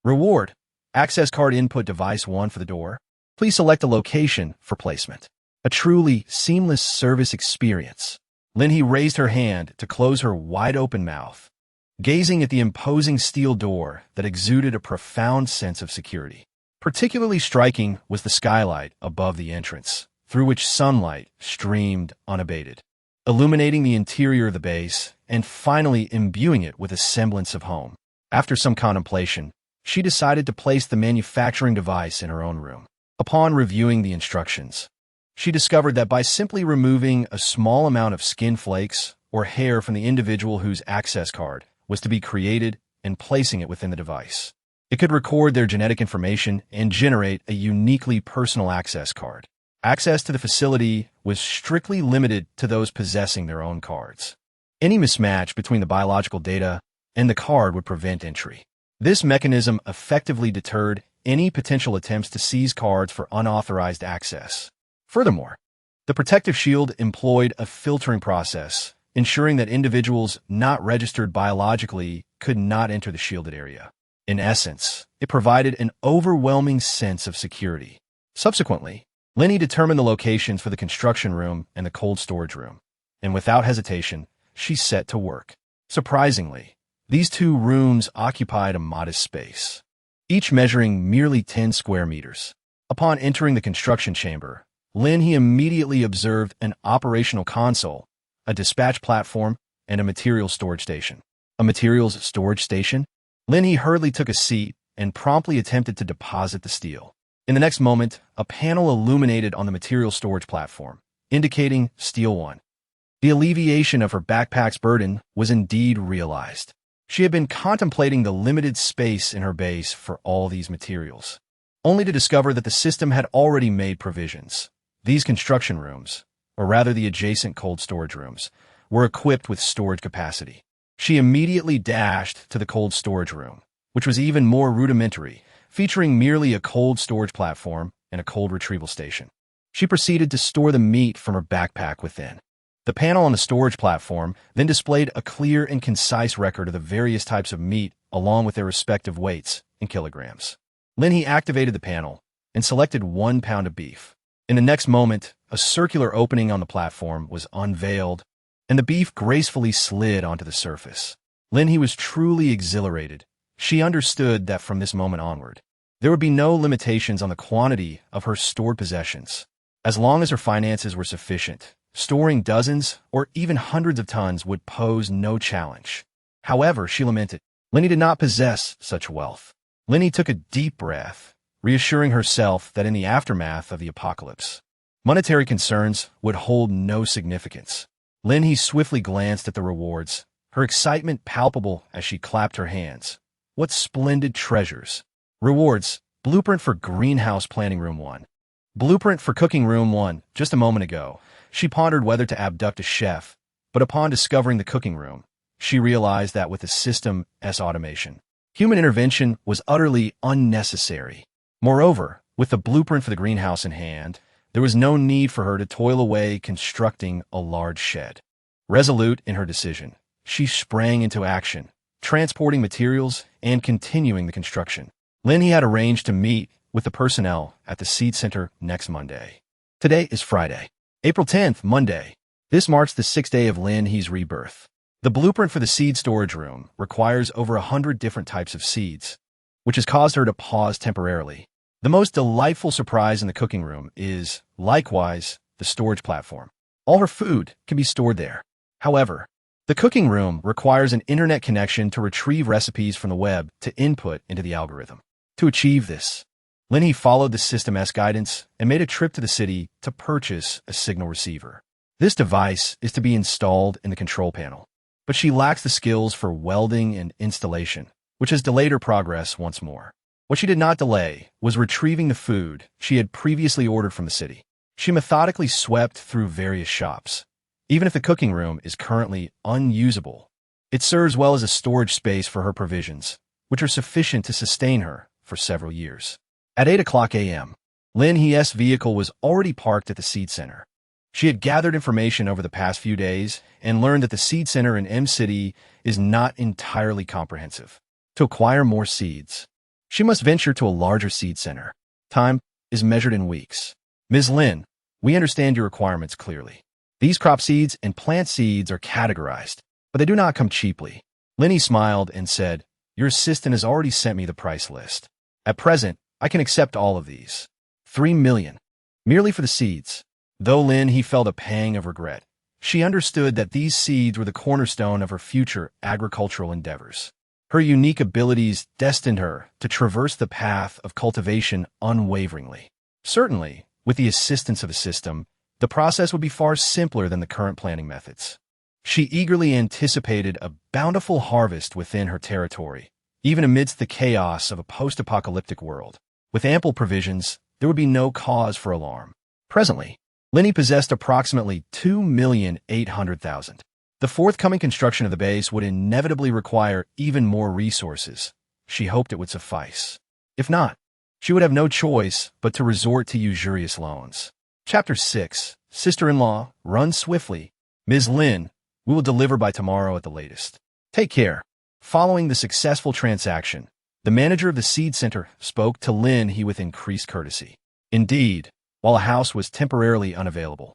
Reward: access card input device 1 for the door. Please select a location for placement. A truly seamless service experience. Lin He raised her hand to close her wide-open mouth, gazing at the imposing steel door that exuded a profound sense of security. Particularly striking was the skylight above the entrance, through which sunlight streamed unabated, illuminating the interior of the base and finally imbuing it with a semblance of home. After some contemplation, she decided to place the manufacturing device in her own room. Upon reviewing the instructions, she discovered that by simply removing a small amount of skin flakes or hair from the individual whose access card was to be created and placing it within the device, it could record their genetic information and generate a uniquely personal access card. Access to the facility was strictly limited to those possessing their own cards. Any mismatch between the biological data and the card would prevent entry. This mechanism effectively deterred any potential attempts to seize cards for unauthorized access. Furthermore, the protective shield employed a filtering process, ensuring that individuals not registered biologically could not enter the shielded area. In essence, It provided an overwhelming sense of security. Subsequently, Lin He determined the locations for the construction room and the cold storage room, and without hesitation, she set to work. Surprisingly, these two rooms occupied a modest space, each measuring merely 10 square meters. Upon entering the construction chamber, Lin He immediately observed an operational console, a dispatch platform, and a materials storage station. A materials storage station? Lin He hurriedly took a seat and promptly attempted to deposit the steel. In the next moment, a panel illuminated on the material storage platform, indicating Steel 1. The alleviation of her backpack's burden was indeed realized. She had been contemplating the limited space in her base for all these materials, only to discover that the system had already made provisions. These construction rooms, or rather the adjacent cold storage rooms, were equipped with storage capacity. She immediately dashed to the cold storage room, which was even more rudimentary, featuring merely a cold storage platform and a cold retrieval station. She proceeded to store the meat from her backpack within. The panel on the storage platform then displayed a clear and concise record of the various types of meat along with their respective weights in kilograms. Lin He activated the panel and selected 1 pound of beef. In the next moment, a circular opening on the platform was unveiled, and the beef gracefully slid onto the surface. Lin He was truly exhilarated. She understood that from this moment onward, there would be no limitations on the quantity of her stored possessions. As long as her finances were sufficient, storing dozens or even hundreds of tons would pose no challenge. However, she lamented, Lin He did not possess such wealth. Lin He took a deep breath, reassuring herself that in the aftermath of the apocalypse, monetary concerns would hold no significance. Lin He swiftly glanced at the rewards, her excitement palpable as she clapped her hands. What splendid treasures! Rewards: Blueprint for Greenhouse Planning Room 1. Blueprint for Cooking Room 1. Just a moment ago, she pondered whether to abduct a chef, but upon discovering the cooking room, she realized that with the system's automation, human intervention was utterly unnecessary. Moreover, with the blueprint for the greenhouse in hand, there was no need for her to toil away constructing a large shed. Resolute in her decision, she sprang into action, transporting materials and continuing the construction. Lin He had arranged to meet with the personnel at the seed center next Monday. Today is Friday, April 10th, Monday. This marks the 6th day of Lin He's rebirth. The blueprint for the seed storage room requires over 100 different types of seeds, which has caused her to pause temporarily. The most delightful surprise in the cooking room is, likewise, the storage platform. All her food can be stored there. However, the cooking room requires an internet connection to retrieve recipes from the web to input into the algorithm. To achieve this, Lin He followed the system's guidance and made a trip to the city to purchase a signal receiver. This device is to be installed in the control panel, but she lacks the skills for welding and installation, which has delayed her progress once more. What she did not delay was retrieving the food she had previously ordered from the city. She methodically swept through various shops. Even if the cooking room is currently unusable, it serves well as a storage space for her provisions, which are sufficient to sustain her for several years. At 8 a.m., Lin He's vehicle was already parked at the seed center. She had gathered information over the past few days and learned that the seed center in M-City is not entirely comprehensive. To acquire more seeds, she must venture to a larger seed center. Time is measured in weeks. Ms. Lin, we understand your requirements clearly. These crop seeds and plant seeds are categorized, but they do not come cheaply. Lin He smiled and said, your assistant has already sent me the price list. At present, I can accept all of these. 3 million. Merely for the seeds. Though Lin He felt a pang of regret, she understood that these seeds were the cornerstone of her future agricultural endeavors. Her unique abilities destined her to traverse the path of cultivation unwaveringly. Certainly, with the assistance of a system, the process would be far simpler than the current planting methods. She eagerly anticipated a bountiful harvest within her territory, even amidst the chaos of a post-apocalyptic world. With ample provisions, there would be no cause for alarm. Presently, Lin He possessed approximately 2,800,000. The forthcoming construction of the base would inevitably require even more resources. She hoped it would suffice. If not, she would have no choice but to resort to usurious loans. Chapter 6. Sister-in-law, run swiftly. Ms. Lin, we will deliver by tomorrow at the latest. Take care. Following the successful transaction, The manager of the seed center spoke to Lin He with increased courtesy. Indeed, while a house was temporarily unavailable,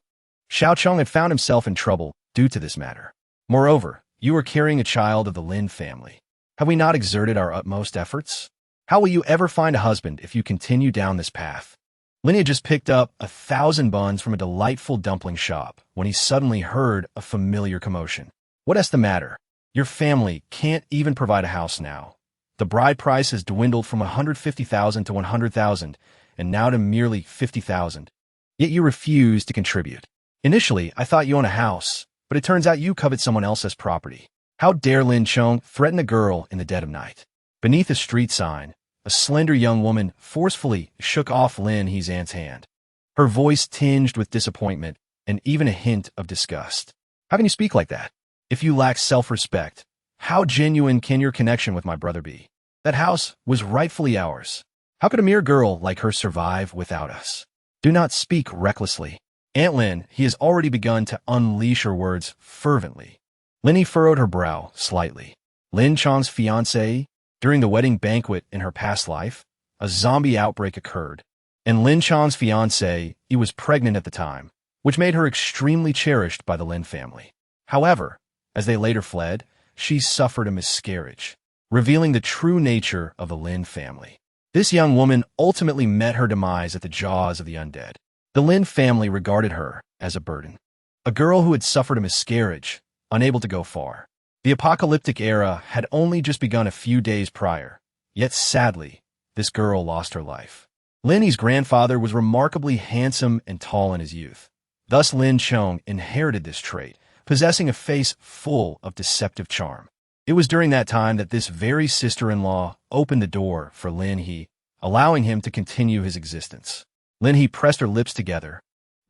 Xiaocheng had found himself in trouble due to this matter. Moreover, you are carrying a child of the Lin family. Have we not exerted our utmost efforts? How will you ever find a husband if you continue down this path? Lin had just picked up 1,000 buns from a delightful dumpling shop when he suddenly heard a familiar commotion. What's the matter? Your family can't even provide a house now. The bride price has dwindled from 150,000 to 100,000 and now to merely 50,000. Yet you refuse to contribute. Initially, I thought you own a house, but it turns out you covet someone else's property. How dare Lin Chong threaten a girl in the dead of night? Beneath a street sign, a slender young woman forcefully shook off Lin He's aunt's hand. Her voice tinged with disappointment and even a hint of disgust. How can you speak like that? If you lack self-respect, how genuine can your connection with my brother be? That house was rightfully ours. How could a mere girl like her survive without us? Do not speak recklessly. Aunt Lin, he has already begun to unleash her words fervently. Lin He furrowed her brow slightly. Lin Chong's fiancée, during the wedding banquet in her past life, a zombie outbreak occurred, and Lin Chong's fiancée, he was pregnant at the time, which made her extremely cherished by the Lin family. However, as they later fled, she suffered a miscarriage, revealing the true nature of the Lin family. This young woman ultimately met her demise at the jaws of the undead. The Lin family regarded her as a burden. A girl who had suffered a miscarriage, unable to go far. The apocalyptic era had only just begun a few days prior, yet sadly, this girl lost her life. Lin He's grandfather was remarkably handsome and tall in his youth. Thus Lin Chong inherited this trait, possessing a face full of deceptive charm. It was during that time that this very sister-in-law opened the door for Lin He, allowing him to continue his existence. Lin He pressed her lips together,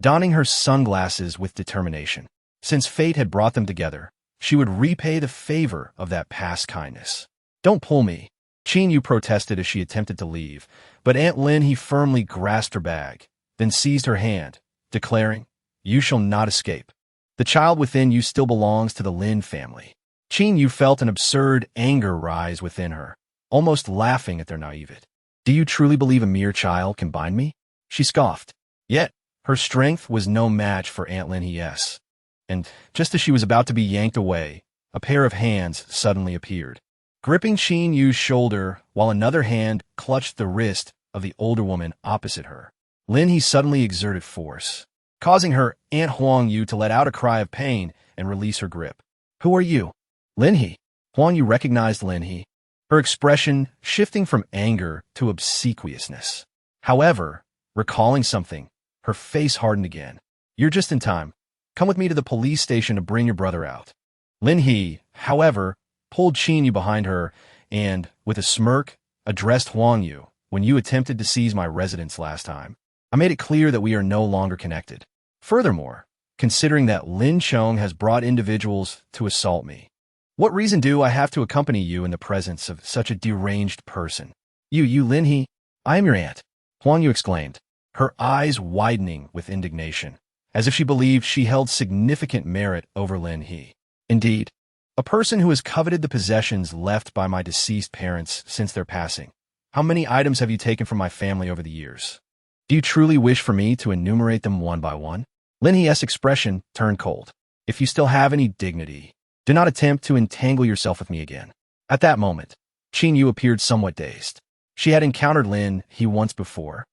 donning her sunglasses with determination. Since fate had brought them together, she would repay the favor of that past kindness. Don't pull me, Qin Yu protested as she attempted to leave, but Aunt Lin He firmly grasped her bag, then seized her hand, declaring, "You shall not escape. The child within you still belongs to the Lin family." Qin Yu felt an absurd anger rise within her, almost laughing at their naivete. "Do you truly believe a mere child can bind me?" She scoffed. Yet, her strength was no match for Aunt Lin He's. And just as she was about to be yanked away, a pair of hands suddenly appeared, gripping Qin Yu's shoulder while another hand clutched the wrist of the older woman opposite her. Lin He suddenly exerted force, causing her Aunt Huang Yu to let out a cry of pain and release her grip. "Who are you?" "Lin He." Huang Yu recognized Lin He, her expression shifting from anger to obsequiousness. However, recalling something, her face hardened again. "You're just in time. Come with me to the police station to bring your brother out." Lin He, however, pulled Qin Yu behind her and, with a smirk, addressed Huang Yu. "When you attempted to seize my residence last time, I made it clear that we are no longer connected. Furthermore, considering that Lin Chong has brought individuals to assault me, what reason do I have to accompany you in the presence of such a deranged person?" You Lin He, I am your aunt," Huang Yu exclaimed, her eyes widening with indignation, as if she believed she held significant merit over Lin He. "Indeed, a person who has coveted the possessions left by my deceased parents since their passing. How many items have you taken from my family over the years? Do you truly wish for me to enumerate them one by one?" Lin He's expression turned cold. "If you still have any dignity, do not attempt to entangle yourself with me again." At that moment, Qin Yu appeared somewhat dazed. She had encountered Lin He once before,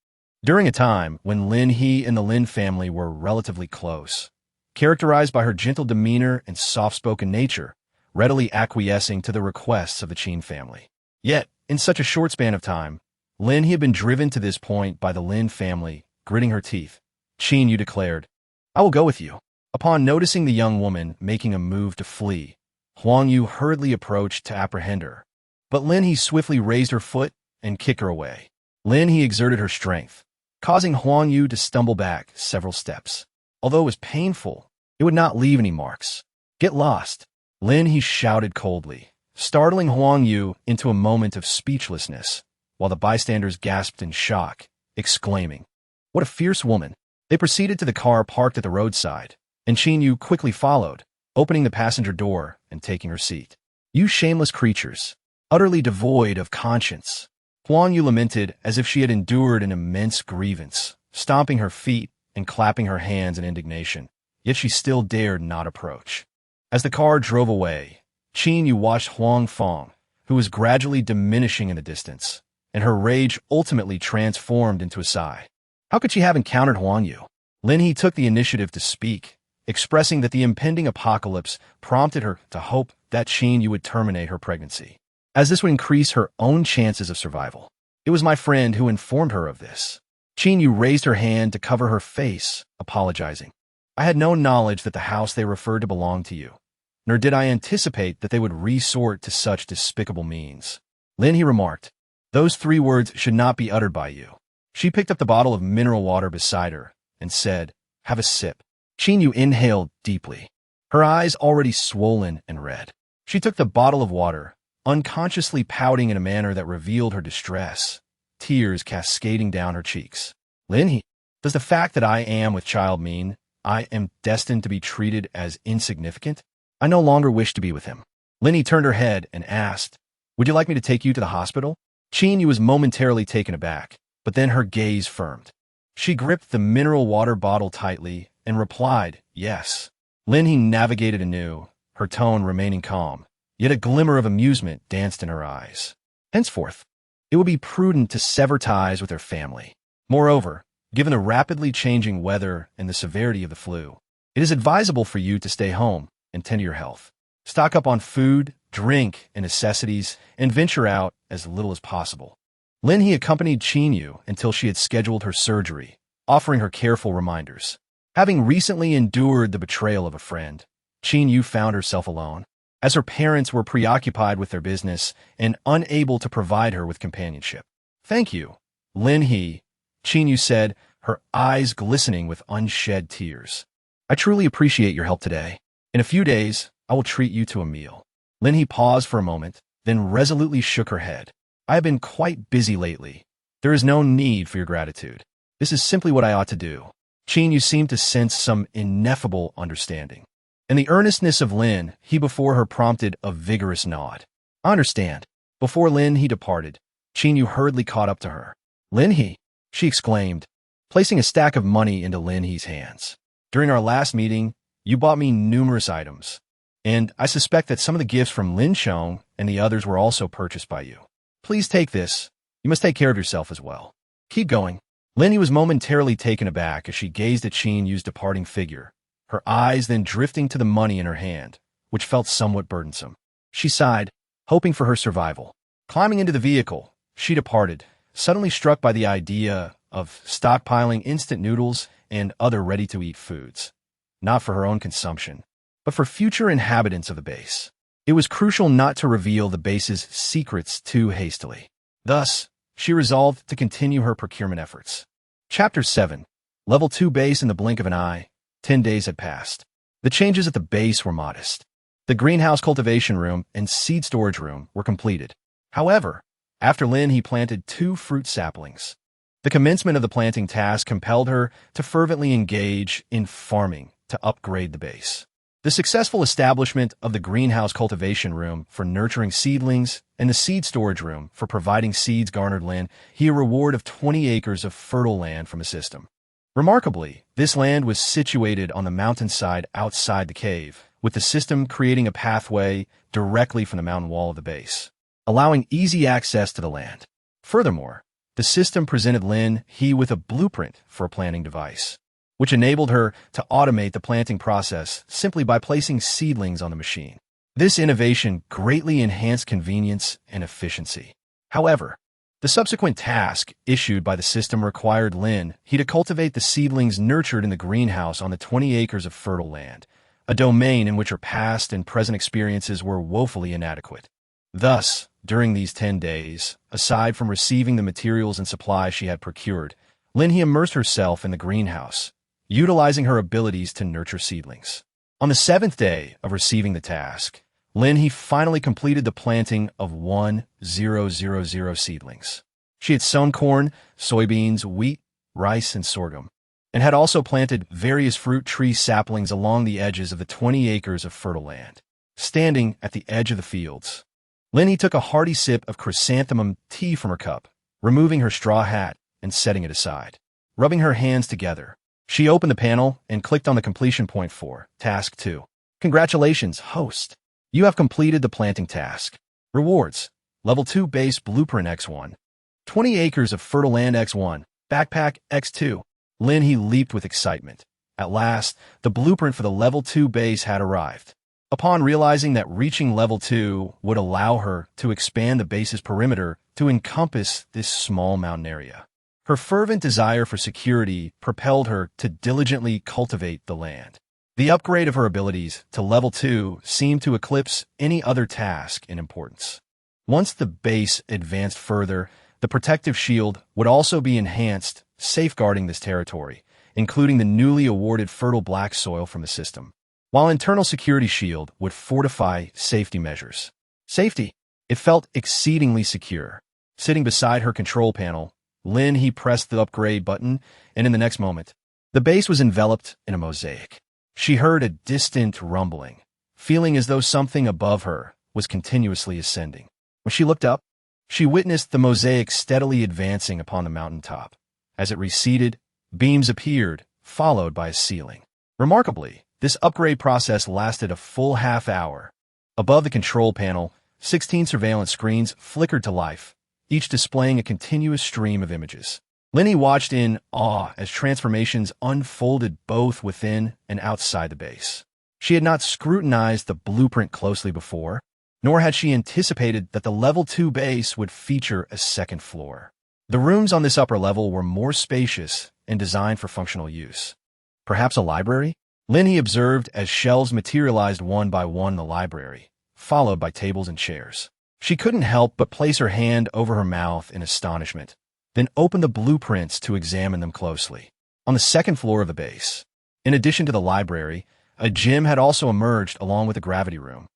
during a time when Lin He and the Lin family were relatively close, characterized by her gentle demeanor and soft-spoken nature, readily acquiescing to the requests of the Qin family. Yet, in such a short span of time, Lin He had been driven to this point by the Lin family, gritting her teeth. Qin Yu declared, "I will go with you." Upon noticing the young woman making a move to flee, Huang Yu hurriedly approached to apprehend her, but Lin He swiftly raised her foot and kicked her away. Lin He exerted her strength, causing Huang Yu to stumble back several steps. Although it was painful, it would not leave any marks. "Get lost," Lin He shouted coldly, startling Huang Yu into a moment of speechlessness, while the bystanders gasped in shock, exclaiming, "What a fierce woman!" They proceeded to the car parked at the roadside, and Qin Yu quickly followed, opening the passenger door and taking her seat. "You shameless creatures! utterly devoid of conscience. Huang Yu lamented as if she had endured an immense grievance, stomping her feet and clapping her hands in indignation, yet she still dared not approach. As the car drove away, Qin Yu watched Huang Fong, who was gradually diminishing in the distance, and her rage ultimately transformed into a sigh. How could she have encountered Huang Yu? Lin He took the initiative to speak, expressing that the impending apocalypse prompted her to hope that Qin Yu would terminate her pregnancy, as this would increase her own chances of survival. It was my friend who informed her of this. Qin Yu raised her hand to cover her face, apologizing. I had no knowledge that the house they referred to belonged to you, nor did I anticipate that they would resort to such despicable means. Lin He remarked, those 3 words should not be uttered by you. She picked up the bottle of mineral water beside her and said, have a sip. Qin Yu inhaled deeply, her eyes already swollen and red. She took the bottle of water, unconsciously pouting in a manner that revealed her distress, tears cascading down her cheeks. Lin He, does the fact that I am with child mean I am destined to be treated as insignificant? I no longer wish to be with him. Lin He turned her head and asked, would you like me to take you to the hospital? Qin Yu was momentarily taken aback, but then her gaze firmed. She gripped the mineral water bottle tightly and replied, yes. Lin He navigated anew, her tone remaining calm, yet a glimmer of amusement danced in her eyes. Henceforth, it would be prudent to sever ties with her family. Moreover, given the rapidly changing weather and the severity of the flu, it is advisable for you to stay home and tend to your health. Stock up on food, drink, and necessities, and venture out as little as possible. Lin He accompanied Qin Yu until she had scheduled her surgery, offering her careful reminders. Having recently endured the betrayal of a friend, Qin Yu found herself alone, as her parents were preoccupied with their business and unable to provide her with companionship. Thank you, Lin He, Qin Yu said, her eyes glistening with unshed tears. I truly appreciate your help today. In a few days, I will treat you to a meal. Lin He paused for a moment, then resolutely shook her head. I have been quite busy lately. There is no need for your gratitude. This is simply what I ought to do. Qin Yu seemed to sense some ineffable understanding. In the earnestness of Lin He before her prompted a vigorous nod. I understand. Before Lin He departed, Qin Yu hurriedly caught up to her. Lin He, she exclaimed, placing a stack of money into Lin He's hands. During our last meeting, you bought me numerous items, and I suspect that some of the gifts from Lin Xiong and the others were also purchased by you. Please take this. You must take care of yourself as well. Keep going. Lin He was momentarily taken aback as she gazed at Qin Yu's departing figure, her eyes then drifting to the money in her hand, which felt somewhat burdensome. She sighed, hoping for her survival. Climbing into the vehicle, she departed, suddenly struck by the idea of stockpiling instant noodles and other ready-to-eat foods, not for her own consumption, but for future inhabitants of the base. It was crucial not to reveal the base's secrets too hastily. Thus, she resolved to continue her procurement efforts. Chapter 7. Level 2 base in the blink of an eye. 10 days had passed. The changes at the base were modest. The greenhouse cultivation room and seed storage room were completed. However, after Lin He planted 2 fruit saplings. The commencement of the planting task compelled her to fervently engage in farming to upgrade the base. The successful establishment of the greenhouse cultivation room for nurturing seedlings and the seed storage room for providing seeds garnered Lin He a reward of 20 acres of fertile land from the system. Remarkably, this land was situated on the mountainside outside the cave, with the system creating a pathway directly from the mountain wall of the base, allowing easy access to the land. Furthermore, the system presented Lin He with a blueprint for a planting device, which enabled her to automate the planting process simply by placing seedlings on the machine. This innovation greatly enhanced convenience and efficiency. However, the subsequent task issued by the system required Lin He to cultivate the seedlings nurtured in the greenhouse on the 20 acres of fertile land, a domain in which her past and present experiences were woefully inadequate. Thus, during these 10 days, aside from receiving the materials and supplies she had procured, Lin He immersed herself in the greenhouse, utilizing her abilities to nurture seedlings. On the 7th day of receiving the task, Lin He finally completed the planting of 1,000 seedlings. She had sown corn, soybeans, wheat, rice, and sorghum, and had also planted various fruit tree saplings along the edges of the 20 acres of fertile land. Standing at the edge of the fields, Lin He took a hearty sip of chrysanthemum tea from her cup, removing her straw hat and setting it aside. Rubbing her hands together, she opened the panel and clicked on the completion point for Task 2. Congratulations, host. You have completed the planting task. Rewards: Level 2 Base Blueprint X1. 20 acres of fertile land X1. Backpack X2. Lin He leaped with excitement. At last, the blueprint for the Level 2 base had arrived. Upon realizing that reaching Level 2 would allow her to expand the base's perimeter to encompass this small mountain area, her fervent desire for security propelled her to diligently cultivate the land. The upgrade of her abilities to Level 2 seemed to eclipse any other task in importance. Once the base advanced further, the protective shield would also be enhanced, safeguarding this territory, including the newly awarded fertile black soil from the system, while internal security shield would fortify safety measures. Safety. It felt exceedingly secure. Sitting beside her control panel, Lin He pressed the upgrade button, and in the next moment, the base was enveloped in a mosaic. She heard a distant rumbling, feeling as though something above her was continuously ascending. When she looked up, she witnessed the mosaic steadily advancing upon the mountaintop. As it receded, beams appeared, followed by a ceiling. Remarkably, this upgrade process lasted a full half hour. Above the control panel, 16 surveillance screens flickered to life, each displaying a continuous stream of images. Lin He watched in awe as transformations unfolded both within and outside the base. She had not scrutinized the blueprint closely before, nor had she anticipated that the Level 2 base would feature a second floor. The rooms on this upper level were more spacious and designed for functional use. Perhaps a library? Lin He observed as shelves materialized one by one in the library, followed by tables and chairs. She couldn't help but place her hand over her mouth in astonishment, then opened the blueprints to examine them closely. On the second floor of the base, in addition to the library, a gym had also emerged along with a gravity room.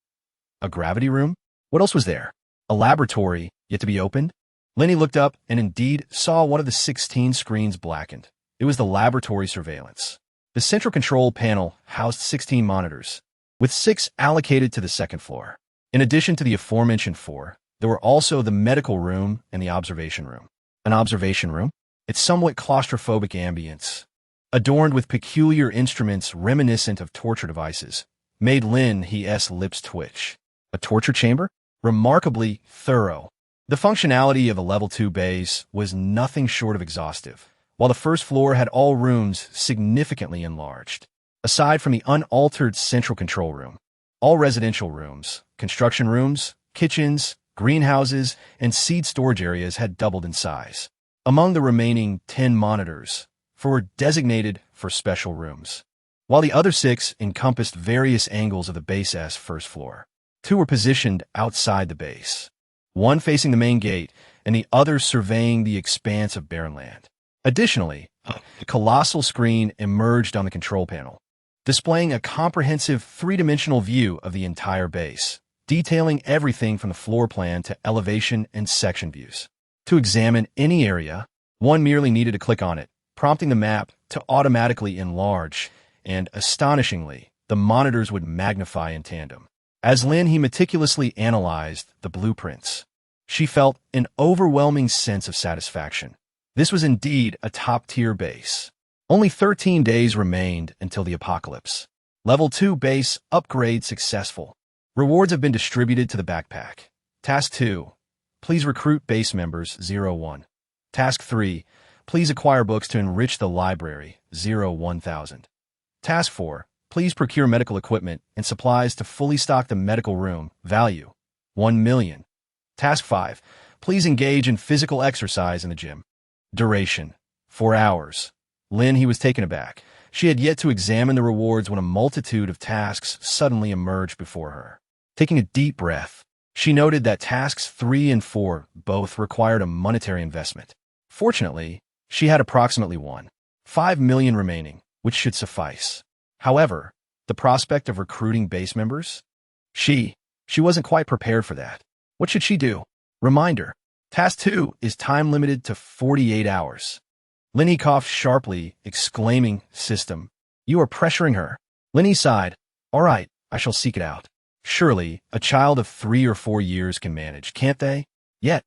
A gravity room? What else was there? A laboratory, yet to be opened? Lin He looked up and indeed saw one of the 16 screens blackened. It was the laboratory surveillance. The central control panel housed 16 monitors, with 6 allocated to the second floor. In addition to the aforementioned 4, there were also the medical room and the observation room. An observation room? Its somewhat claustrophobic ambience, adorned with peculiar instruments reminiscent of torture devices, made Lin He's lips twitch. A torture chamber? Remarkably thorough. The functionality of a Level 2 base was nothing short of exhaustive, while the first floor had all rooms significantly enlarged. Aside from the unaltered central control room, all residential rooms, construction rooms, kitchens, greenhouses, and seed storage areas had doubled in size. Among the remaining 10 monitors, 4 were designated for special rooms, while the other 6 encompassed various angles of the base's first floor. 2 were positioned outside the base, one facing the main gate and the other surveying the expanse of barren land. Additionally, a colossal screen emerged on the control panel, displaying a comprehensive 3-dimensional view of the entire base, detailing everything from the floor plan to elevation and section views. To examine any area, one merely needed to click on it, prompting the map to automatically enlarge, and astonishingly, the monitors would magnify in tandem. As Lin He meticulously analyzed the blueprints, she felt an overwhelming sense of satisfaction. This was indeed a top-tier base. Only 13 days remained until the apocalypse. Level 2 base upgrade successful. Rewards have been distributed to the backpack. Task 2. Please recruit base members 01. Task 3. Please acquire books to enrich the library 1000. Task 4. Please procure medical equipment and supplies to fully stock the medical room. Value 1 million. Task 5. Please engage in physical exercise in the gym. Duration 4 hours. Lin He was taken aback. She had yet to examine the rewards when a multitude of tasks suddenly emerged before her. Taking a deep breath, she noted that tasks 3 and 4 both required a monetary investment. Fortunately, she had approximately 1.5 million remaining, which should suffice. However, the prospect of recruiting base members? She wasn't quite prepared for that. What should she do? Reminder: Task 2 is time-limited to 48 hours. Lin He coughed sharply, exclaiming, "System, you are pressuring her." Lin He sighed. "All right, I shall seek it out." Surely, a child of 3 or 4 years can manage, can't they? Yet,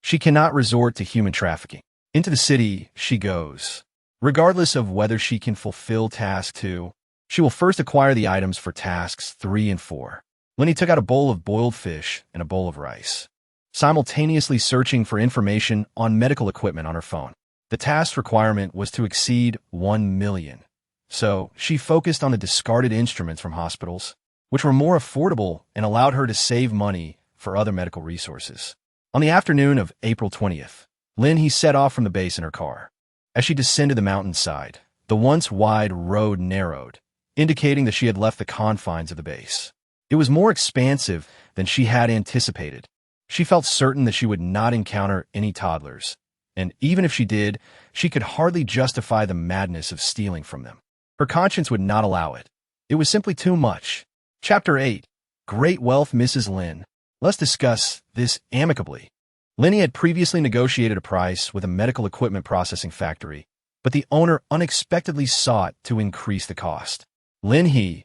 she cannot resort to human trafficking. Into the city she goes. Regardless of whether she can fulfill task 2, she will first acquire the items for tasks 3 and 4. Lin He took out a bowl of boiled fish and a bowl of rice, simultaneously searching for information on medical equipment on her phone. The task requirement was to exceed 1 million, so she focused on the discarded instruments from hospitals, which were more affordable and allowed her to save money for other medical resources. On the afternoon of April 20th, Lin He set off from the base in her car. As she descended the mountainside, the once wide road narrowed, indicating that she had left the confines of the base. It was more expansive than she had anticipated. She felt certain that she would not encounter any toddlers, and even if she did, she could hardly justify the madness of stealing from them. Her conscience would not allow it. It was simply too much. Chapter 8. Great Wealth Mrs. Lin. Let's discuss this amicably. Lin He had previously negotiated a price with a medical equipment processing factory, but the owner unexpectedly sought to increase the cost. Lin He,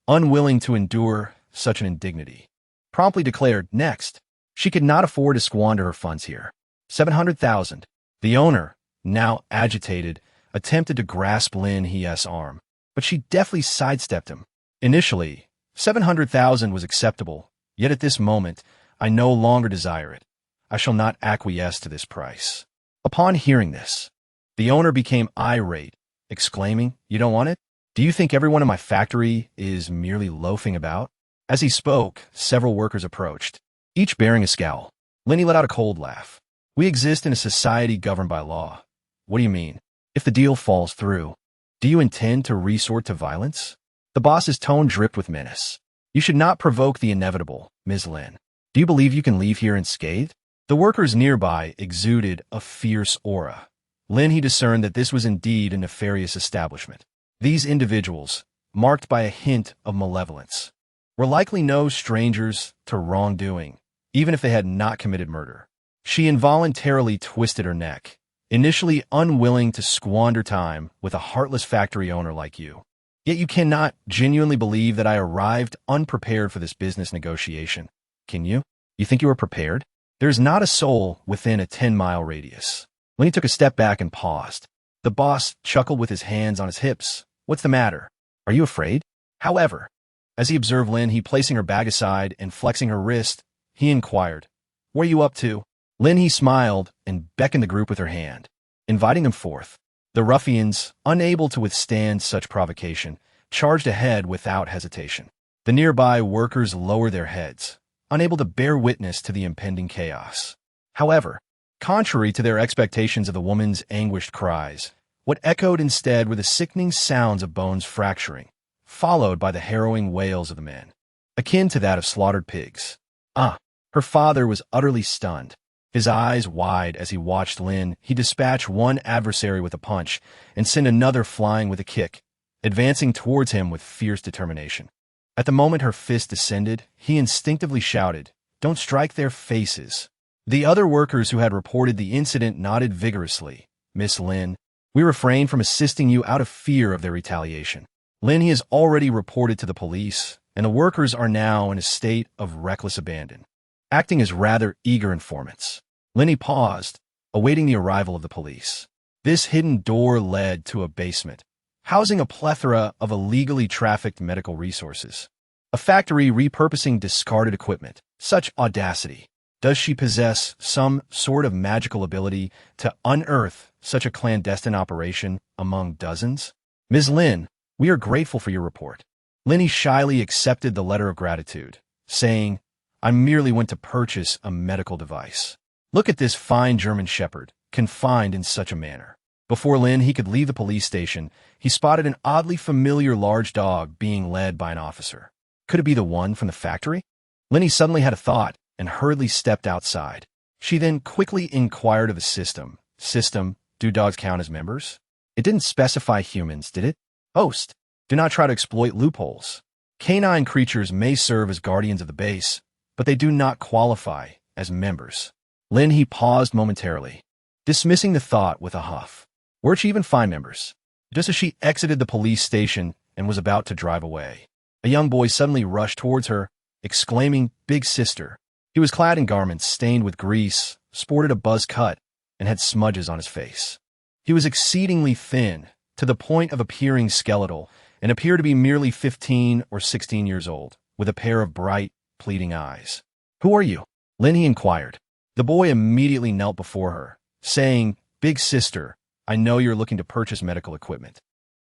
unwilling to endure such an indignity, promptly declared, next. She could not afford to squander her funds here. 700,000. The owner, now agitated, attempted to grasp Lin He's arm, but she deftly sidestepped him. Initially, 700,000 was acceptable, yet at this moment, I no longer desire it. I shall not acquiesce to this price. Upon hearing this, the owner became irate, exclaiming, You don't want it? Do you think everyone in my factory is merely loafing about? As he spoke, several workers approached, each bearing a scowl. Lin He let out a cold laugh. We exist in a society governed by law. What do you mean? If the deal falls through, do you intend to resort to violence? The boss's tone dripped with menace. You should not provoke the inevitable, Ms. Lin. Do you believe you can leave here unscathed? The workers nearby exuded a fierce aura. Lin He discerned that this was indeed a nefarious establishment. These individuals, marked by a hint of malevolence, were likely no strangers to wrongdoing, even if they had not committed murder. She involuntarily twisted her neck, initially unwilling to squander time with a heartless factory owner like you. Yet you cannot genuinely believe that I arrived unprepared for this business negotiation, can you? You think you are prepared? There's not a soul within a 10-mile radius. Lin He took a step back and paused. The boss chuckled with his hands on his hips. What's the matter? Are you afraid? However, as he observed Lin He placing her bag aside and flexing her wrist, he inquired, What are you up to? Lin He smiled and beckoned the group with her hand, inviting them forth. The ruffians, unable to withstand such provocation, charged ahead without hesitation. The nearby workers lowered their heads, unable to bear witness to the impending chaos. However, contrary to their expectations of the woman's anguished cries, what echoed instead were the sickening sounds of bones fracturing, followed by the harrowing wails of the men, akin to that of slaughtered pigs. Her father was utterly stunned. His eyes wide as he watched Lin He dispatch one adversary with a punch and send another flying with a kick, advancing towards him with fierce determination. At the moment her fist descended, he instinctively shouted, Don't strike their faces. The other workers who had reported the incident nodded vigorously. Miss Lin, we refrain from assisting you out of fear of their retaliation. Lin He has already reported to the police, and the workers are now in a state of reckless abandon, acting as rather eager informants. Lin He paused, awaiting the arrival of the police. This hidden door led to a basement, housing a plethora of illegally trafficked medical resources. A factory repurposing discarded equipment. Such audacity. Does she possess some sort of magical ability to unearth such a clandestine operation among dozens? Ms. Lin, we are grateful for your report. Lin He shyly accepted the letter of gratitude, saying, I merely went to purchase a medical device. Look at this fine German shepherd, confined in such a manner. Before Lin He could leave the police station, he spotted an oddly familiar large dog being led by an officer. Could it be the one from the factory? Lin He suddenly had a thought and hurriedly stepped outside. She then quickly inquired of a system. System, do dogs count as members? It didn't specify humans, did it? Host, do not try to exploit loopholes. Canine creatures may serve as guardians of the base, but they do not qualify as members. Lin He paused momentarily, dismissing the thought with a huff. Where'd she even find members? Just as she exited the police station and was about to drive away, a young boy suddenly rushed towards her, exclaiming, "Big sister." He was clad in garments stained with grease, sported a buzz cut, and had smudges on his face. He was exceedingly thin, to the point of appearing skeletal, and appeared to be merely 15 or 16 years old, with a pair of bright, pleading eyes. "Who are you?" Lin He inquired. The boy immediately knelt before her, saying, "Big sister, I know you're looking to purchase medical equipment,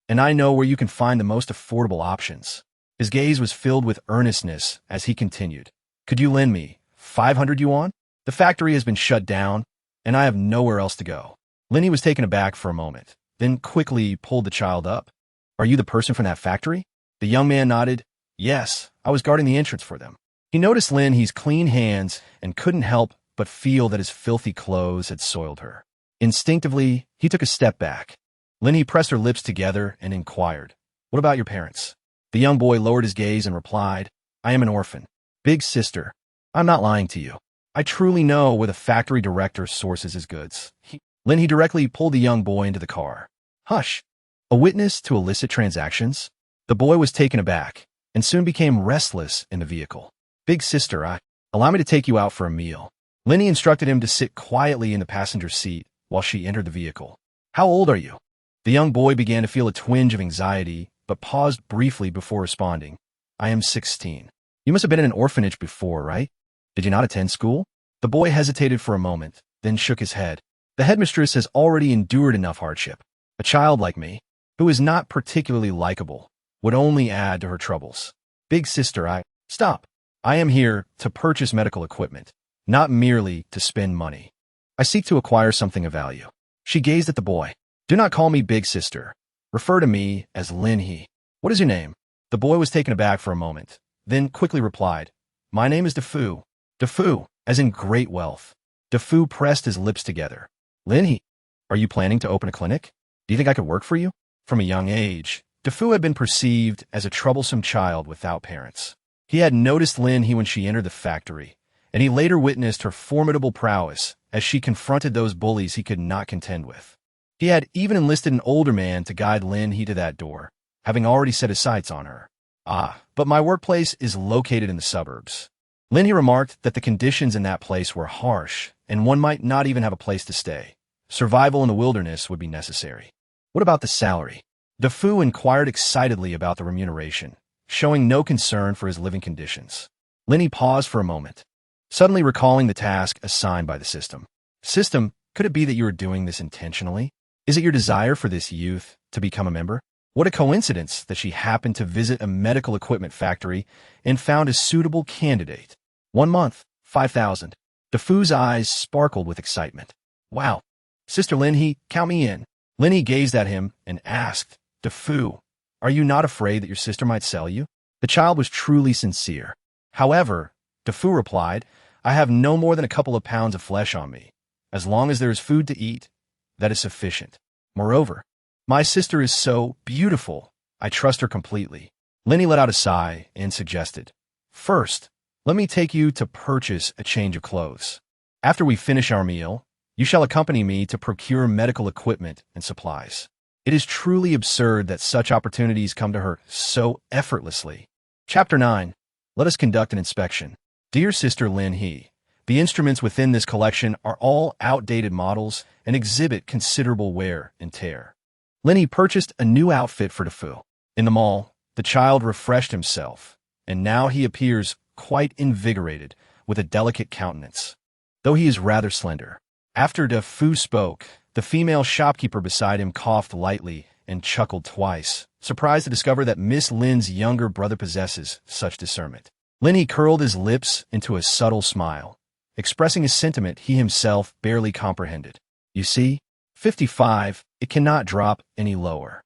and I know where you can find the most affordable options." His gaze was filled with earnestness as he continued, "Could you lend me 500 yuan? The factory has been shut down, and I have nowhere else to go." Lin He was taken aback for a moment, then quickly pulled the child up. "Are you the person from that factory?" The young man nodded. "Yes, I was guarding the entrance for them." He noticed Lin He's clean hands and couldn't help but feel that his filthy clothes had soiled her. Instinctively, he took a step back. Lin He pressed her lips together and inquired, "What about your parents?" The young boy lowered his gaze and replied, "I am an orphan." "Big sister, I'm not lying to you. I truly know where the factory director sources his goods." Lin He directly pulled the young boy into the car. "Hush! A witness to illicit transactions?" The boy was taken aback and soon became restless in the vehicle. "Big sister, allow me to take you out for a meal." Lin He instructed him to sit quietly in the passenger seat while she entered the vehicle. "How old are you?" The young boy began to feel a twinge of anxiety, but paused briefly before responding. "I am 16. You must have been in an orphanage before, right? Did you not attend school?" The boy hesitated for a moment, then shook his head. "The headmistress has already endured enough hardship. A child like me, who is not particularly likable, would only add to her troubles." "Big sister, Stop. I am here to purchase medical equipment, not merely to spend money. I seek to acquire something of value." She gazed at the boy. "Do not call me big sister. Refer to me as Lin He. What is your name?" The boy was taken aback for a moment, then quickly replied, "My name is DeFu." "DeFu, as in great wealth." DeFu pressed his lips together. "Lin He, are you planning to open a clinic? Do you think I could work for you?" From a young age, DeFu had been perceived as a troublesome child without parents. He had noticed Lin He when she entered the factory, and he later witnessed her formidable prowess as she confronted those bullies he could not contend with. He had even enlisted an older man to guide Lin He to that door, having already set his sights on her. But my workplace is located in the suburbs." Lin He remarked that the conditions in that place were harsh, and one might not even have a place to stay. Survival in the wilderness would be necessary. "What about the salary?" DeFu inquired excitedly about the remuneration, showing no concern for his living conditions. Lin He paused for a moment, suddenly recalling the task assigned by the system. "System, could it be that you are doing this intentionally? Is it your desire for this youth to become a member?" What a coincidence that she happened to visit a medical equipment factory and found a suitable candidate. 1 month, 5,000. DeFu's eyes sparkled with excitement. "Wow. Sister Lin He, count me in." Lin He gazed at him and asked, "DeFu, are you not afraid that your sister might sell you?" The child was truly sincere. However, DeFu replied, "I have no more than a couple of pounds of flesh on me. As long as there is food to eat, that is sufficient. Moreover, my sister is so beautiful, I trust her completely." Lin He let out a sigh and suggested, "First, let me take you to purchase a change of clothes. After we finish our meal, you shall accompany me to procure medical equipment and supplies." It is truly absurd that such opportunities come to her so effortlessly. Chapter 9. Let us conduct an inspection. Dear Sister Lin He, the instruments within this collection are all outdated models and exhibit considerable wear and tear. Lin He purchased a new outfit for DeFu. In the mall, the child refreshed himself, and now he appears quite invigorated with a delicate countenance, though he is rather slender. After DeFu spoke, the female shopkeeper beside him coughed lightly and chuckled twice, surprised to discover that Miss Lin's younger brother possesses such discernment. Lin He curled his lips into a subtle smile, expressing a sentiment he himself barely comprehended. "You see, 55, it cannot drop any lower."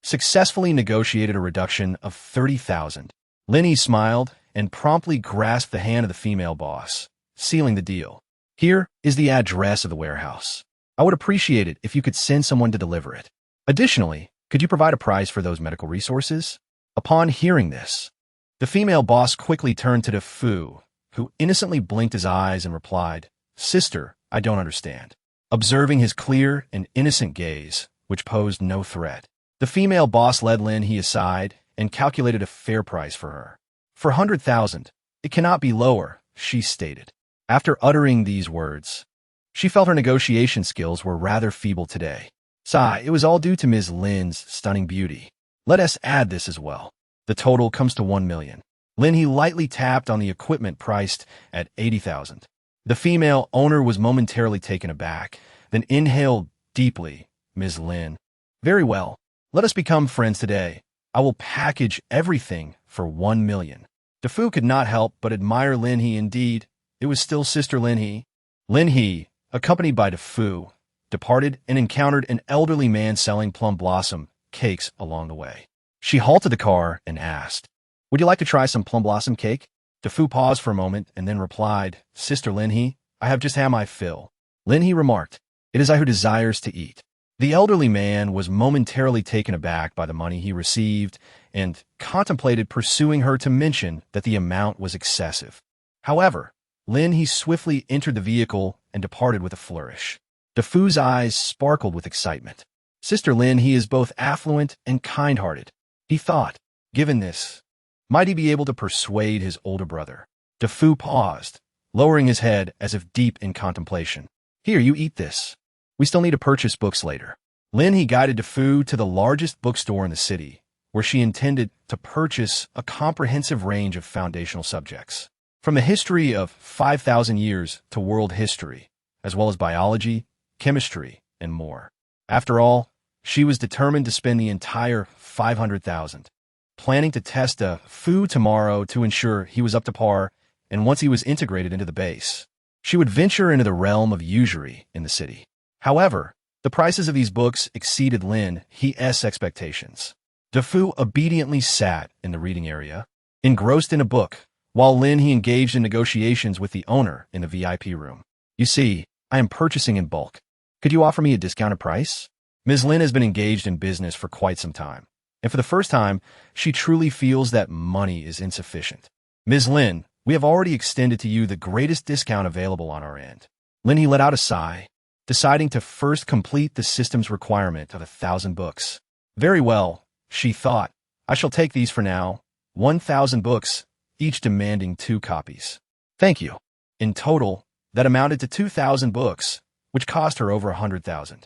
Successfully negotiated a reduction of 30,000. Lin He smiled and promptly grasped the hand of the female boss, sealing the deal. "Here is the address of the warehouse. I would appreciate it if you could send someone to deliver it. Additionally, could you provide a price for those medical resources?" Upon hearing this, the female boss quickly turned to DeFu, who innocently blinked his eyes and replied, "Sister, I don't understand." Observing his clear and innocent gaze, which posed no threat, the female boss led Lin He aside and calculated a fair price for her. For 100,000, It cannot be lower, she stated. After uttering these words, she felt her negotiation skills were rather feeble today. Sigh, it was all due to Ms. Lin's stunning beauty. Let us add this as well. The total comes to 1 million. Lin He lightly tapped on the equipment priced at 80,000. The female owner was momentarily taken aback, then inhaled deeply. Ms. Lin. Very well. Let us become friends today. I will package everything for 1 million. DeFu could not help but admire Lin He indeed. It was still Sister Lin He. Lin He, accompanied by DeFu, departed and encountered an elderly man selling plum blossom cakes along the way. She halted the car and asked, "Would you like to try some plum blossom cake?" DeFu paused for a moment and then replied, "Sister Lin He, I have just had my fill." Lin He remarked, "It is I who desires to eat." The elderly man was momentarily taken aback by the money he received and contemplated pursuing her to mention that the amount was excessive. However, Lin He swiftly entered the vehicle and departed with a flourish. DeFu's eyes sparkled with excitement. Sister Lin He is both affluent and kind-hearted. He thought, given this, might he be able to persuade his older brother? DeFu paused, lowering his head as if deep in contemplation. "Here, you eat this. We still need to purchase books later." Lin He guided DeFu to the largest bookstore in the city, where she intended to purchase a comprehensive range of foundational subjects, from the history of 5,000 years to world history, as well as biology, chemistry, and more. After all, she was determined to spend the entire 500,000, planning to test DeFu tomorrow to ensure he was up to par, and once he was integrated into the base, she would venture into the realm of usury in the city. However, the prices of these books exceeded Lin He's expectations. DeFu obediently sat in the reading area, engrossed in a book, while Lin He engaged in negotiations with the owner in the VIP room. "You see, I am purchasing in bulk. Could you offer me a discounted price?" Ms. Lin has been engaged in business for quite some time, and for the first time, she truly feels that money is insufficient. "Ms. Lin, we have already extended to you the greatest discount available on our end." Lin He let out a sigh, deciding to first complete the system's requirement of 1,000 books. "Very well," she thought. "I shall take these for now. 1,000 books, each demanding 2 copies. Thank you." In total, that amounted to 2,000 books, which cost her over 100,000.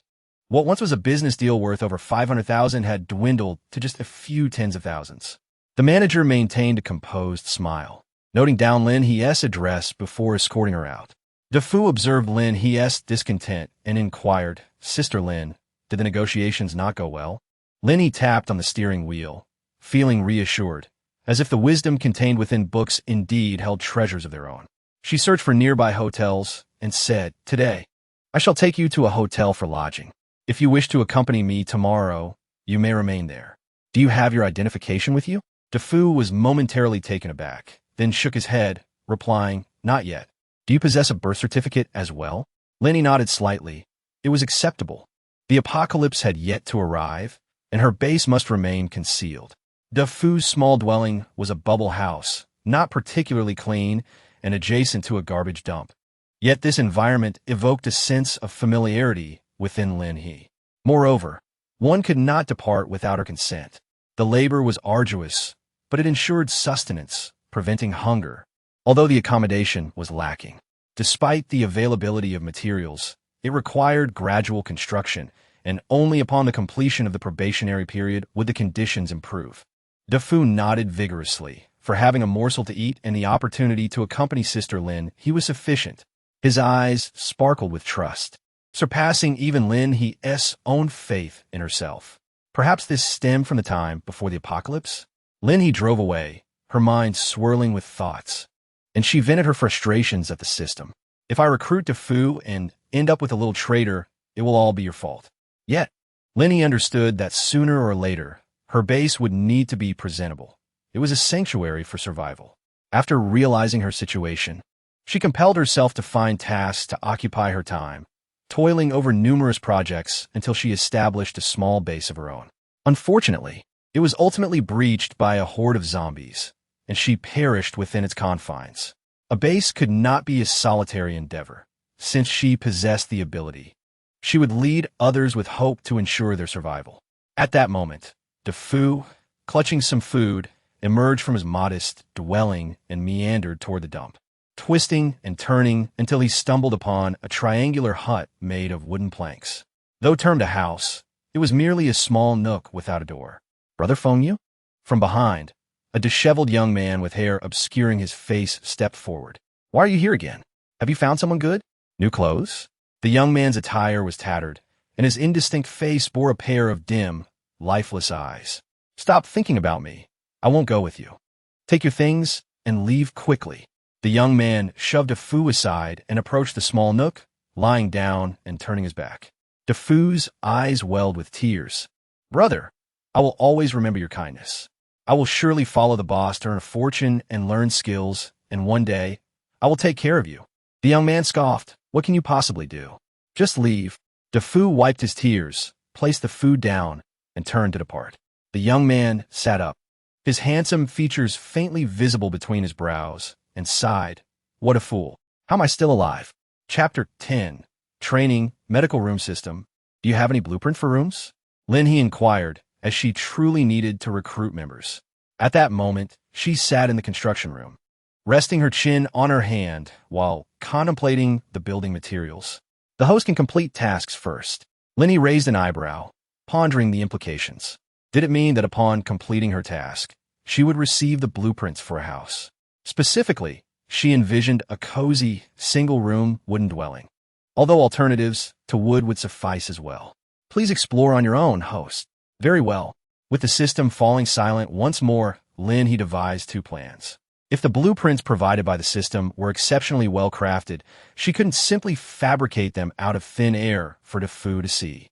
What once was a business deal worth over 500,000 had dwindled to just a few tens of thousands. The manager maintained a composed smile, noting down Lin He's address before escorting her out. DeFu observed Lin He's discontent and inquired, "Sister Lin, did the negotiations not go well?" Lin He tapped on the steering wheel, feeling reassured, as if the wisdom contained within books indeed held treasures of their own. She searched for nearby hotels and said, "Today, I shall take you to a hotel for lodging. If you wish to accompany me tomorrow, you may remain there. Do you have your identification with you?" DeFu was momentarily taken aback, then shook his head, replying, "Not yet." "Do you possess a birth certificate as well?" Lin He nodded slightly. It was acceptable. The apocalypse had yet to arrive, and her base must remain concealed. DeFu's small dwelling was a bubble house, not particularly clean, and adjacent to a garbage dump. Yet this environment evoked a sense of familiarity within Lin He. Moreover, one could not depart without her consent. The labor was arduous, but it ensured sustenance, preventing hunger, although the accommodation was lacking. Despite the availability of materials, it required gradual construction, and only upon the completion of the probationary period would the conditions improve. DeFu nodded vigorously. For having a morsel to eat and the opportunity to accompany Sister Lin, he was sufficient. His eyes sparkled with trust, surpassing even Lin He's own faith in herself. Perhaps this stemmed from the time before the apocalypse? Lin He drove away, her mind swirling with thoughts, and she vented her frustrations at the system. "If I recruit DeFu and end up with a little traitor, it will all be your fault." Yet, Lin He understood that sooner or later, her base would need to be presentable. It was a sanctuary for survival. After realizing her situation, she compelled herself to find tasks to occupy her time, toiling over numerous projects until she established a small base of her own. Unfortunately, it was ultimately breached by a horde of zombies, and she perished within its confines. A base could not be a solitary endeavor, since she possessed the ability. She would lead others with hope to ensure their survival. At that moment, DeFu, clutching some food, emerged from his modest dwelling and meandered toward the dump, twisting and turning until he stumbled upon a triangular hut made of wooden planks. Though termed a house, it was merely a small nook without a door. "Brother phone you?" From behind, a disheveled young man with hair obscuring his face stepped forward. "Why are you here again? Have you found someone good? New clothes?" The young man's attire was tattered, and his indistinct face bore a pair of dim, lifeless eyes. "Stop thinking about me. I won't go with you. Take your things and leave quickly." The young man shoved Defoe aside and approached the small nook, lying down and turning his back. Defoe's eyes welled with tears. "Brother, I will always remember your kindness. I will surely follow the boss to earn a fortune and learn skills, and one day, I will take care of you." The young man scoffed. "What can you possibly do? Just leave." Defoe wiped his tears, placed the food down, and turned to depart. The young man sat up, his handsome features faintly visible between his brows, and sighed. "What a fool. How am I still alive?" Chapter 10. Training, Medical Room System. "Do you have any blueprint for rooms?" Lin He inquired, as she truly needed to recruit members. At that moment, she sat in the construction room, resting her chin on her hand while contemplating the building materials. "The host can complete tasks first." Lin He raised an eyebrow, pondering the implications. Did it mean that upon completing her task, she would receive the blueprints for a house? Specifically, she envisioned a cozy, single-room wooden dwelling, although alternatives to wood would suffice as well. "Please explore on your own, host." "Very well." With the system falling silent once more, Lin He devised two plans. If the blueprints provided by the system were exceptionally well crafted, she couldn't simply fabricate them out of thin air for Defoe to see.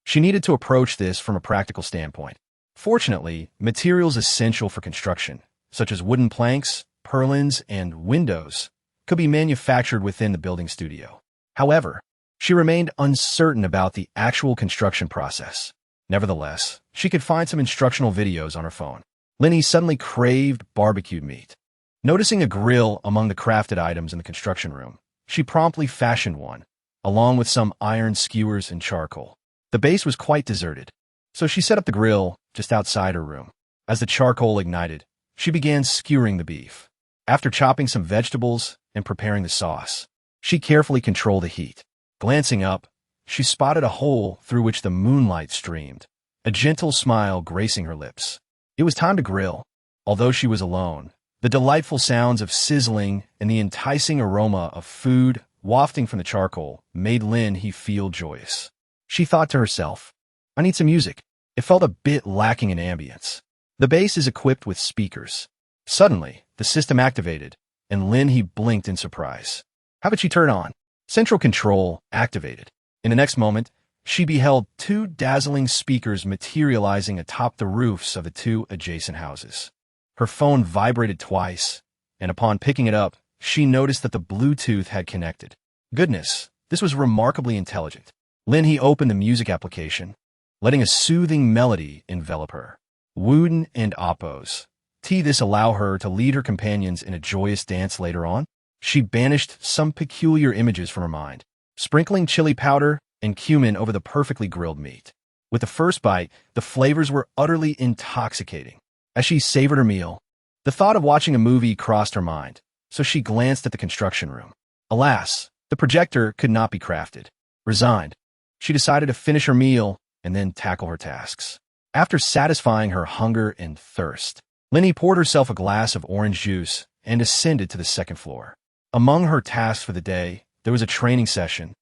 She needed to approach this from a practical standpoint. Fortunately, materials essential for construction, such as wooden planks, purlins, and windows, could be manufactured within the building studio. However, she remained uncertain about the actual construction process. Nevertheless, she could find some instructional videos on her phone. Lin He suddenly craved barbecued meat. Noticing a grill among the crafted items in the construction room, she promptly fashioned one, along with some iron skewers and charcoal. The base was quite deserted, so she set up the grill just outside her room. As the charcoal ignited, she began skewering the beef. After chopping some vegetables and preparing the sauce, she carefully controlled the heat. Glancing up, she spotted a hole through which the moonlight streamed, a gentle smile gracing her lips. It was time to grill. Although she was alone, the delightful sounds of sizzling and the enticing aroma of food wafting from the charcoal made Lin He feel joyous. She thought to herself, "I need some music." It felt a bit lacking in ambience. The base is equipped with speakers. Suddenly, the system activated, and Lin He blinked in surprise. How about she turn on? Central control activated. In the next moment, she beheld two dazzling speakers materializing atop the roofs of the two adjacent houses. Her phone vibrated twice, and upon picking it up, she noticed that the Bluetooth had connected. Goodness, this was remarkably intelligent. Lin He opened the music application, letting a soothing melody envelop her. Wooden and oppos. This allow her to lead her companions in a joyous dance later on. She banished some peculiar images from her mind, sprinkling chili powder and cumin over the perfectly grilled meat. With the first bite, the flavors were utterly intoxicating. As she savored her meal, the thought of watching a movie crossed her mind, so she glanced at the construction room. Alas, the projector could not be crafted. Resigned, she decided to finish her meal and then tackle her tasks. After satisfying her hunger and thirst, Lin He poured herself a glass of orange juice and ascended to the second floor. Among her tasks for the day, there was a training session,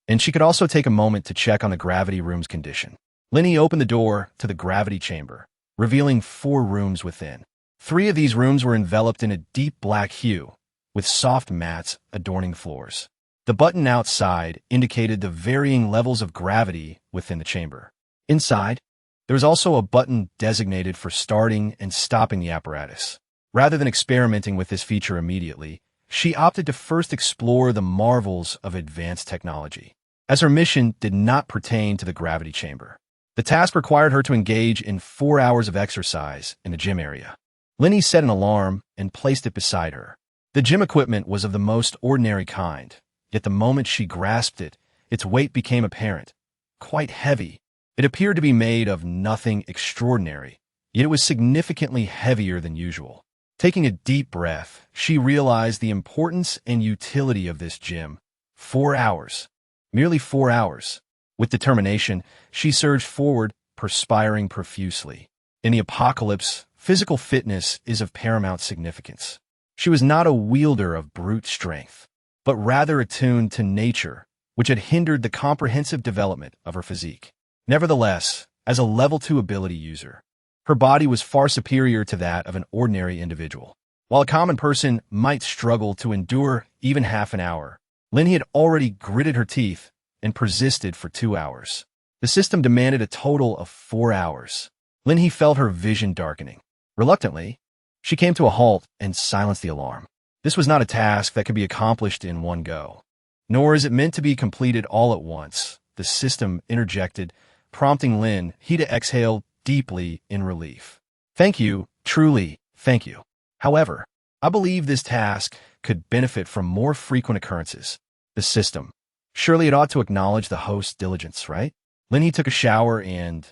and she could also take a moment to check on the gravity room's condition. Lin He opened the door to the gravity chamber, revealing 4 rooms within. 3 of these rooms were enveloped in a deep black hue, with soft mats adorning the floors. The button outside indicated the varying levels of gravity within the chamber. Inside, there was also a button designated for starting and stopping the apparatus. Rather than experimenting with this feature immediately, she opted to first explore the marvels of advanced technology, as her mission did not pertain to the gravity chamber. The task required her to engage in 4 hours of exercise in the gym area. Lin He set an alarm and placed it beside her. The gym equipment was of the most ordinary kind, yet the moment she grasped it, its weight became apparent. Quite heavy, it appeared to be made of nothing extraordinary, yet it was significantly heavier than usual. Taking a deep breath, she realized the importance and utility of this gym. 4 hours. Merely 4 hours. With determination, she surged forward, perspiring profusely. In the apocalypse, physical fitness is of paramount significance. She was not a wielder of brute strength, but rather attuned to nature, which had hindered the comprehensive development of her physique. Nevertheless, as a level 2 ability user, her body was far superior to that of an ordinary individual. While a common person might struggle to endure even half an hour, Lin He had already gritted her teeth and persisted for 2 hours. The system demanded a total of 4 hours. Lin He felt her vision darkening. Reluctantly, she came to a halt and silenced the alarm. This was not a task that could be accomplished in one go, nor is it meant to be completed all at once. The system interjected, prompting Lin He to exhale deeply in relief. Thank you, truly, thank you. However, I believe this task could benefit from more frequent occurrences. The system. Surely it ought to acknowledge the host's diligence, right? Lin He took a shower and,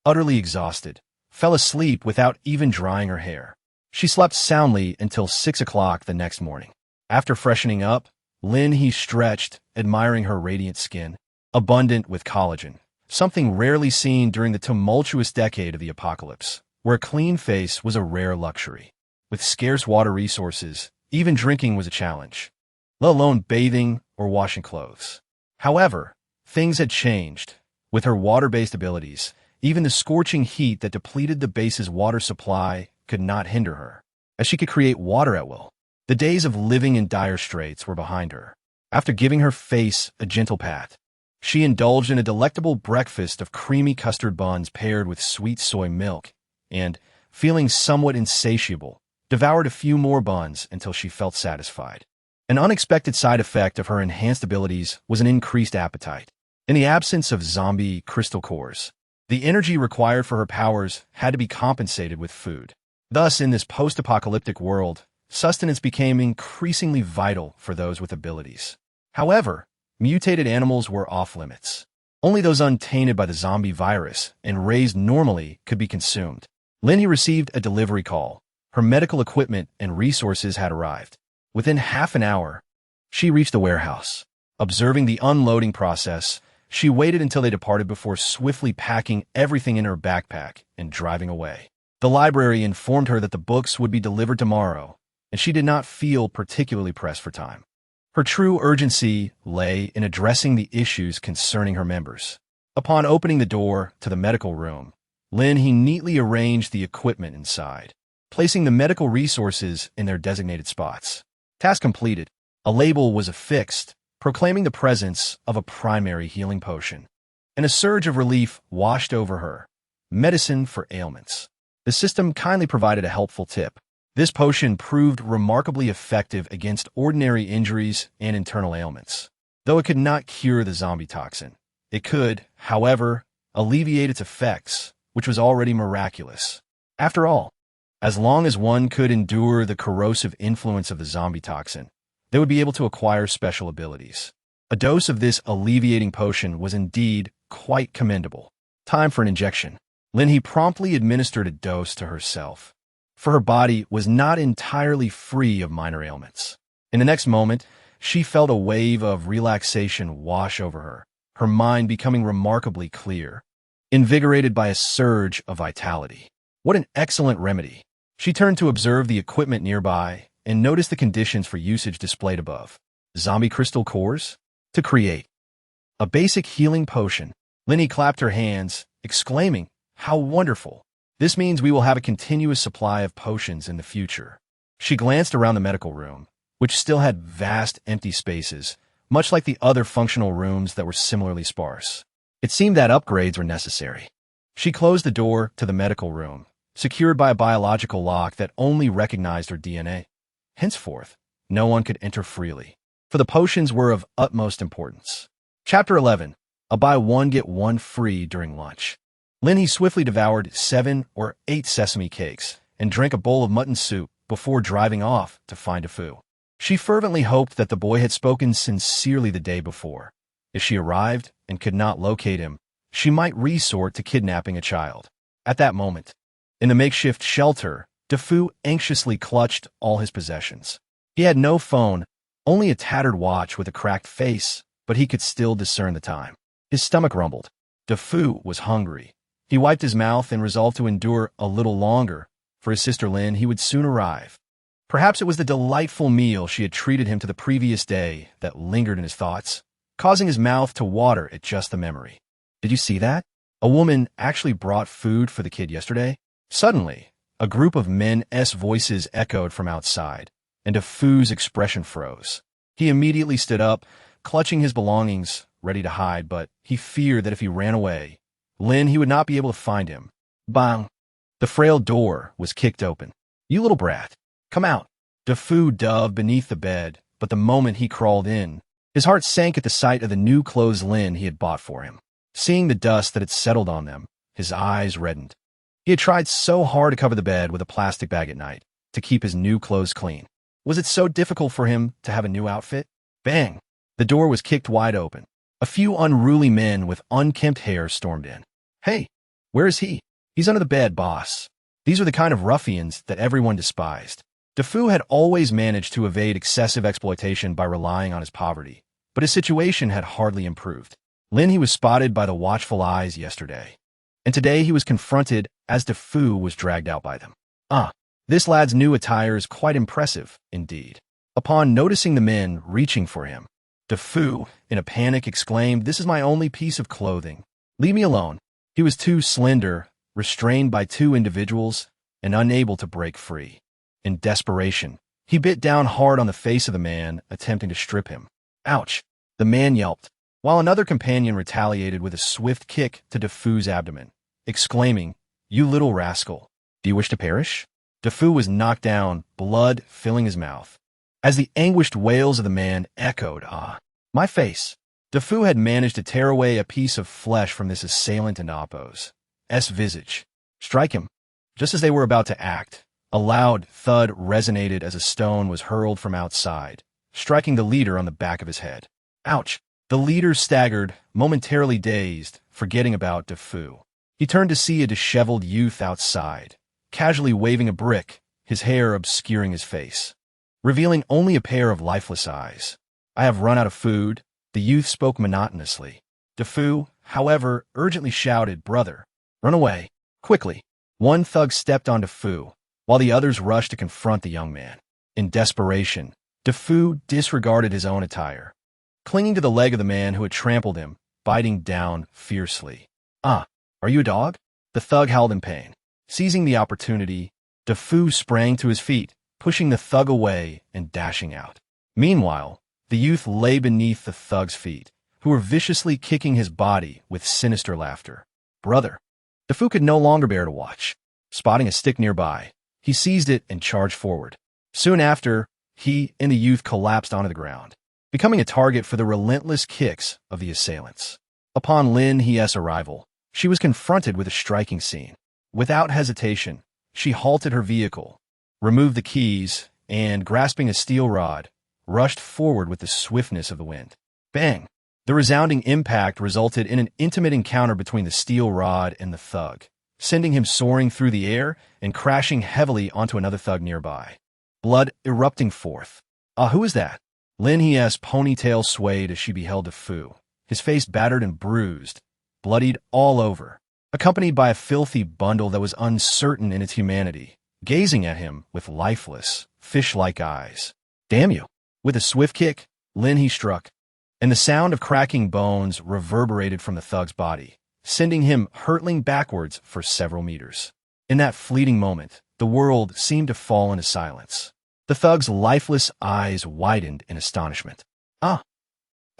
utterly exhausted, fell asleep without even drying her hair. She slept soundly until 6 o'clock the next morning. After freshening up, Lin He stretched, admiring her radiant skin, abundant with collagen, something rarely seen during the tumultuous decade of the apocalypse, where a clean face was a rare luxury. With scarce water resources, even drinking was a challenge, let alone bathing or washing clothes. However, things had changed. With her water-based abilities, even the scorching heat that depleted the base's water supply could not hinder her, as she could create water at will. The days of living in dire straits were behind her. After giving her face a gentle pat, she indulged in a delectable breakfast of creamy custard buns paired with sweet soy milk, and, feeling somewhat insatiable, devoured a few more buns until she felt satisfied. An unexpected side effect of her enhanced abilities was an increased appetite. In the absence of zombie crystal cores, the energy required for her powers had to be compensated with food. Thus, in this post-apocalyptic world, sustenance became increasingly vital for those with abilities. However, mutated animals were off-limits. Only those untainted by the zombie virus and raised normally could be consumed. Lin He received a delivery call. Her medical equipment and resources had arrived. Within half an hour, she reached the warehouse. Observing the unloading process, she waited until they departed before swiftly packing everything in her backpack and driving away. The library informed her that the books would be delivered tomorrow, and she did not feel particularly pressed for time. Her true urgency lay in addressing the issues concerning her members. Upon opening the door to the medical room, Lin He neatly arranged the equipment inside, placing the medical resources in their designated spots. Task completed. A label was affixed, proclaiming the presence of a primary healing potion, and a surge of relief washed over her. Medicine for ailments. The system kindly provided a helpful tip. This potion proved remarkably effective against ordinary injuries and internal ailments. Though it could not cure the zombie toxin, it could, however, alleviate its effects, which was already miraculous. After all, as long as one could endure the corrosive influence of the zombie toxin, they would be able to acquire special abilities. A dose of this alleviating potion was indeed quite commendable. Time for an injection. Lin He promptly administered a dose to herself, for her body was not entirely free of minor ailments. In the next moment, she felt a wave of relaxation wash over her, her mind becoming remarkably clear, invigorated by a surge of vitality. What an excellent remedy! She turned to observe the equipment nearby and noticed the conditions for usage displayed above. Zombie crystal cores? To create a basic healing potion. Lin He clapped her hands, exclaiming, "How wonderful! This means we will have a continuous supply of potions in the future." She glanced around the medical room, which still had vast empty spaces, much like the other functional rooms that were similarly sparse. It seemed that upgrades were necessary. She closed the door to the medical room, secured by a biological lock that only recognized her DNA. Henceforth, no one could enter freely, for the potions were of utmost importance. Chapter 11. A buy one get one free during lunch. Lin He swiftly devoured 7 or 8 sesame cakes and drank a bowl of mutton soup before driving off to find a Fu. She fervently hoped that the boy had spoken sincerely the day before. If she arrived and could not locate him, she might resort to kidnapping a child. At that moment, In the makeshift shelter, DeFu anxiously clutched all his possessions. He had no phone, only a tattered watch with a cracked face, but he could still discern the time. His stomach rumbled. DeFu was hungry. He wiped his mouth and resolved to endure a little longer. For his sister Lin, he would soon arrive. Perhaps it was the delightful meal she had treated him to the previous day that lingered in his thoughts, causing his mouth to water at just the memory. Did you see that? A woman actually brought food for the kid yesterday? Suddenly, a group of men's voices echoed from outside, and DeFu's expression froze. He immediately stood up, clutching his belongings, ready to hide, but he feared that if he ran away, he would not be able to find him. Bang! The frail door was kicked open. "You little brat, come out." DeFu dove beneath the bed, but the moment he crawled in, his heart sank at the sight of the new clothes Lin he had bought for him. Seeing the dust that had settled on them, his eyes reddened. He had tried so hard to cover the bed with a plastic bag at night, to keep his new clothes clean. Was it so difficult for him to have a new outfit? Bang! The door was kicked wide open. A few unruly men with unkempt hair stormed in. "Hey, where is he?" "He's under the bed, boss." These were the kind of ruffians that everyone despised. DeFu had always managed to evade excessive exploitation by relying on his poverty, but his situation had hardly improved. Lin He was spotted by the watchful eyes yesterday, and today he was confronted as DeFu was dragged out by them. This lad's new attire is quite impressive, indeed. Upon noticing the men reaching for him, DeFu, in a panic, exclaimed, "This is my only piece of clothing. Leave me alone." He was too slender, restrained by two individuals, and unable to break free. In desperation, he bit down hard on the face of the man, attempting to strip him. "Ouch!" The man yelped, while another companion retaliated with a swift kick to DeFu's abdomen, exclaiming, "You little rascal, do you wish to perish?" DeFu was knocked down, blood filling his mouth. As the anguished wails of the man echoed, my face. DeFu had managed to tear away a piece of flesh from this assailant and Oppo's visage. "Strike him." Just as they were about to act, a loud thud resonated as a stone was hurled from outside, striking the leader on the back of his head. Ouch! The leader staggered, momentarily dazed, forgetting about DeFu. He turned to see a disheveled youth outside, casually waving a brick, his hair obscuring his face, revealing only a pair of lifeless eyes. "I have run out of food," the youth spoke monotonously. DeFu, however, urgently shouted, "Brother, run away, quickly." One thug stepped on DeFu, while the others rushed to confront the young man. In desperation, DeFu disregarded his own attire, clinging to the leg of the man who had trampled him, biting down fiercely. Are you a dog?" The thug howled in pain. Seizing the opportunity, DeFu sprang to his feet, pushing the thug away and dashing out. Meanwhile, the youth lay beneath the thug's feet, who were viciously kicking his body with sinister laughter. "Brother." DeFu could no longer bear to watch. Spotting a stick nearby, he seized it and charged forward. Soon after, he and the youth collapsed onto the ground, becoming a target for the relentless kicks of the assailants. Upon Lin He's arrival, she was confronted with a striking scene. Without hesitation, she halted her vehicle, removed the keys, and, grasping a steel rod, rushed forward with the swiftness of the wind. Bang! The resounding impact resulted in an intimate encounter between the steel rod and the thug, sending him soaring through the air and crashing heavily onto another thug nearby. Blood erupting forth. Who is that?" Lin He's ponytail swayed as she beheld DeFu, his face battered and bruised, bloodied all over, accompanied by a filthy bundle that was uncertain in its humanity, gazing at him with lifeless, fish-like eyes. "Damn you!" With a swift kick, Lin He struck, and the sound of cracking bones reverberated from the thug's body, sending him hurtling backwards for several meters. In that fleeting moment, the world seemed to fall into silence. The thug's lifeless eyes widened in astonishment.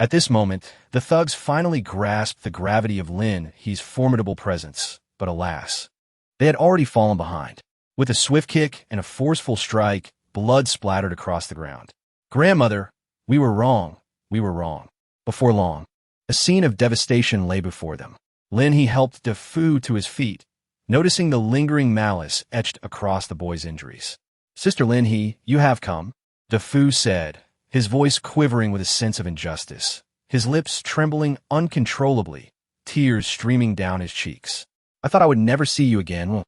At this moment, the thugs finally grasped the gravity of Lin He's formidable presence, but alas, they had already fallen behind. With a swift kick and a forceful strike, blood splattered across the ground. "Grandmother, we were wrong. We were wrong." Before long, a scene of devastation lay before them. Lin He helped DeFu to his feet, noticing the lingering malice etched across the boy's injuries. "Sister Lin He, you have come," DeFu said, his voice quivering with a sense of injustice, his lips trembling uncontrollably, tears streaming down his cheeks. "I thought I would never see you again."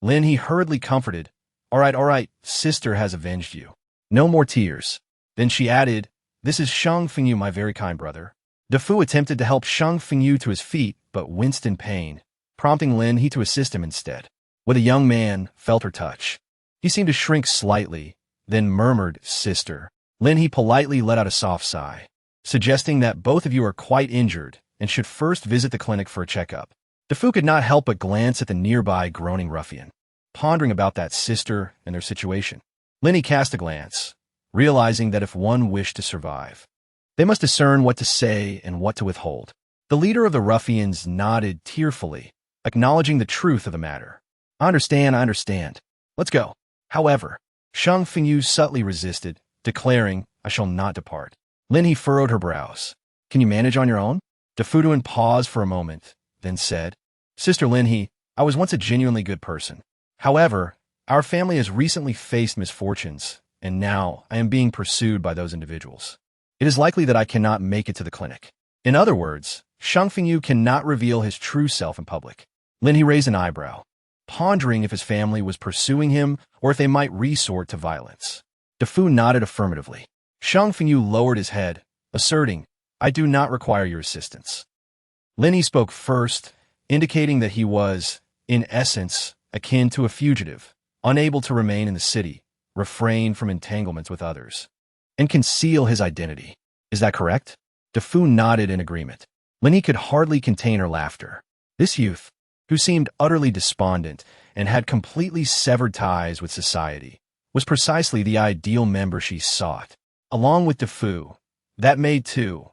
Lin He hurriedly comforted, all right, sister has avenged you. No more tears. Then she added, this is Shang Fengyu, my very kind brother. DeFu attempted to help Shang Fengyu to his feet, but winced in pain, prompting Lin He to assist him instead. When the young man felt her touch, he seemed to shrink slightly, then murmured, sister. Lin He politely let out a soft sigh, suggesting that both of you are quite injured and should first visit the clinic for a checkup. DeFu could not help but glance at the nearby groaning ruffian, pondering about that sister and their situation. Lin He cast a glance, realizing that if one wished to survive, they must discern what to say and what to withhold. The leader of the ruffians nodded tearfully, acknowledging the truth of the matter. I understand. Let's go. However, Shang Fengyu subtly resisted, declaring, I shall not depart. Lin He furrowed her brows. Can you manage on your own? DeFuduan paused for a moment, then said, Sister Lin He, I was once a genuinely good person. However, our family has recently faced misfortunes, and now I am being pursued by those individuals. It is likely that I cannot make it to the clinic. In other words, Shang Fengyu cannot reveal his true self in public. Lin He raised an eyebrow, pondering if his family was pursuing him or if they might resort to violence. DeFu nodded affirmatively. Shang Fengyu lowered his head, asserting, I do not require your assistance. Lin He spoke first, indicating that he was, in essence, akin to a fugitive, unable to remain in the city, refrain from entanglements with others, and conceal his identity. Is that correct? DeFu nodded in agreement. Lin He could hardly contain her laughter. This youth, who seemed utterly despondent and had completely severed ties with society, was precisely the ideal member she sought. Along with DeFu, that maid too.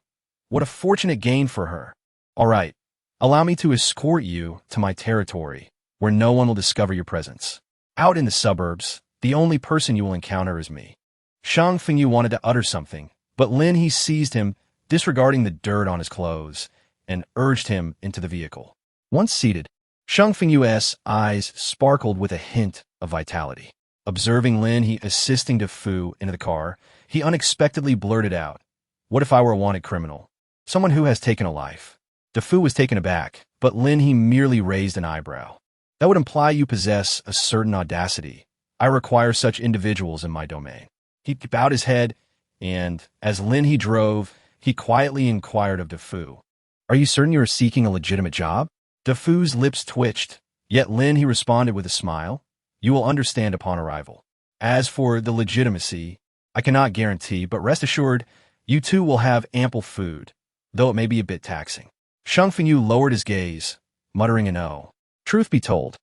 What a fortunate gain for her. All right, allow me to escort you to my territory, where no one will discover your presence. Out in the suburbs, the only person you will encounter is me. Shang Fengyu wanted to utter something, but Lin He seized him, disregarding the dirt on his clothes, and urged him into the vehicle. Once seated, Shang Fengyu's eyes sparkled with a hint of vitality. Observing Lin He assisting DeFu into the car, he unexpectedly blurted out, What if I were a wanted criminal? Someone who has taken a life. DeFu was taken aback, but Lin He merely raised an eyebrow. That would imply you possess a certain audacity. I require such individuals in my domain. He bowed his head, and, as Lin He drove, he quietly inquired of DeFu, Are you certain you are seeking a legitimate job? DeFu's lips twitched, yet Lin He responded with a smile, You will understand upon arrival. As for the legitimacy, I cannot guarantee, but rest assured, you too will have ample food, though it may be a bit taxing. Shang Fengyu lowered his gaze, muttering an "oh." Truth be told,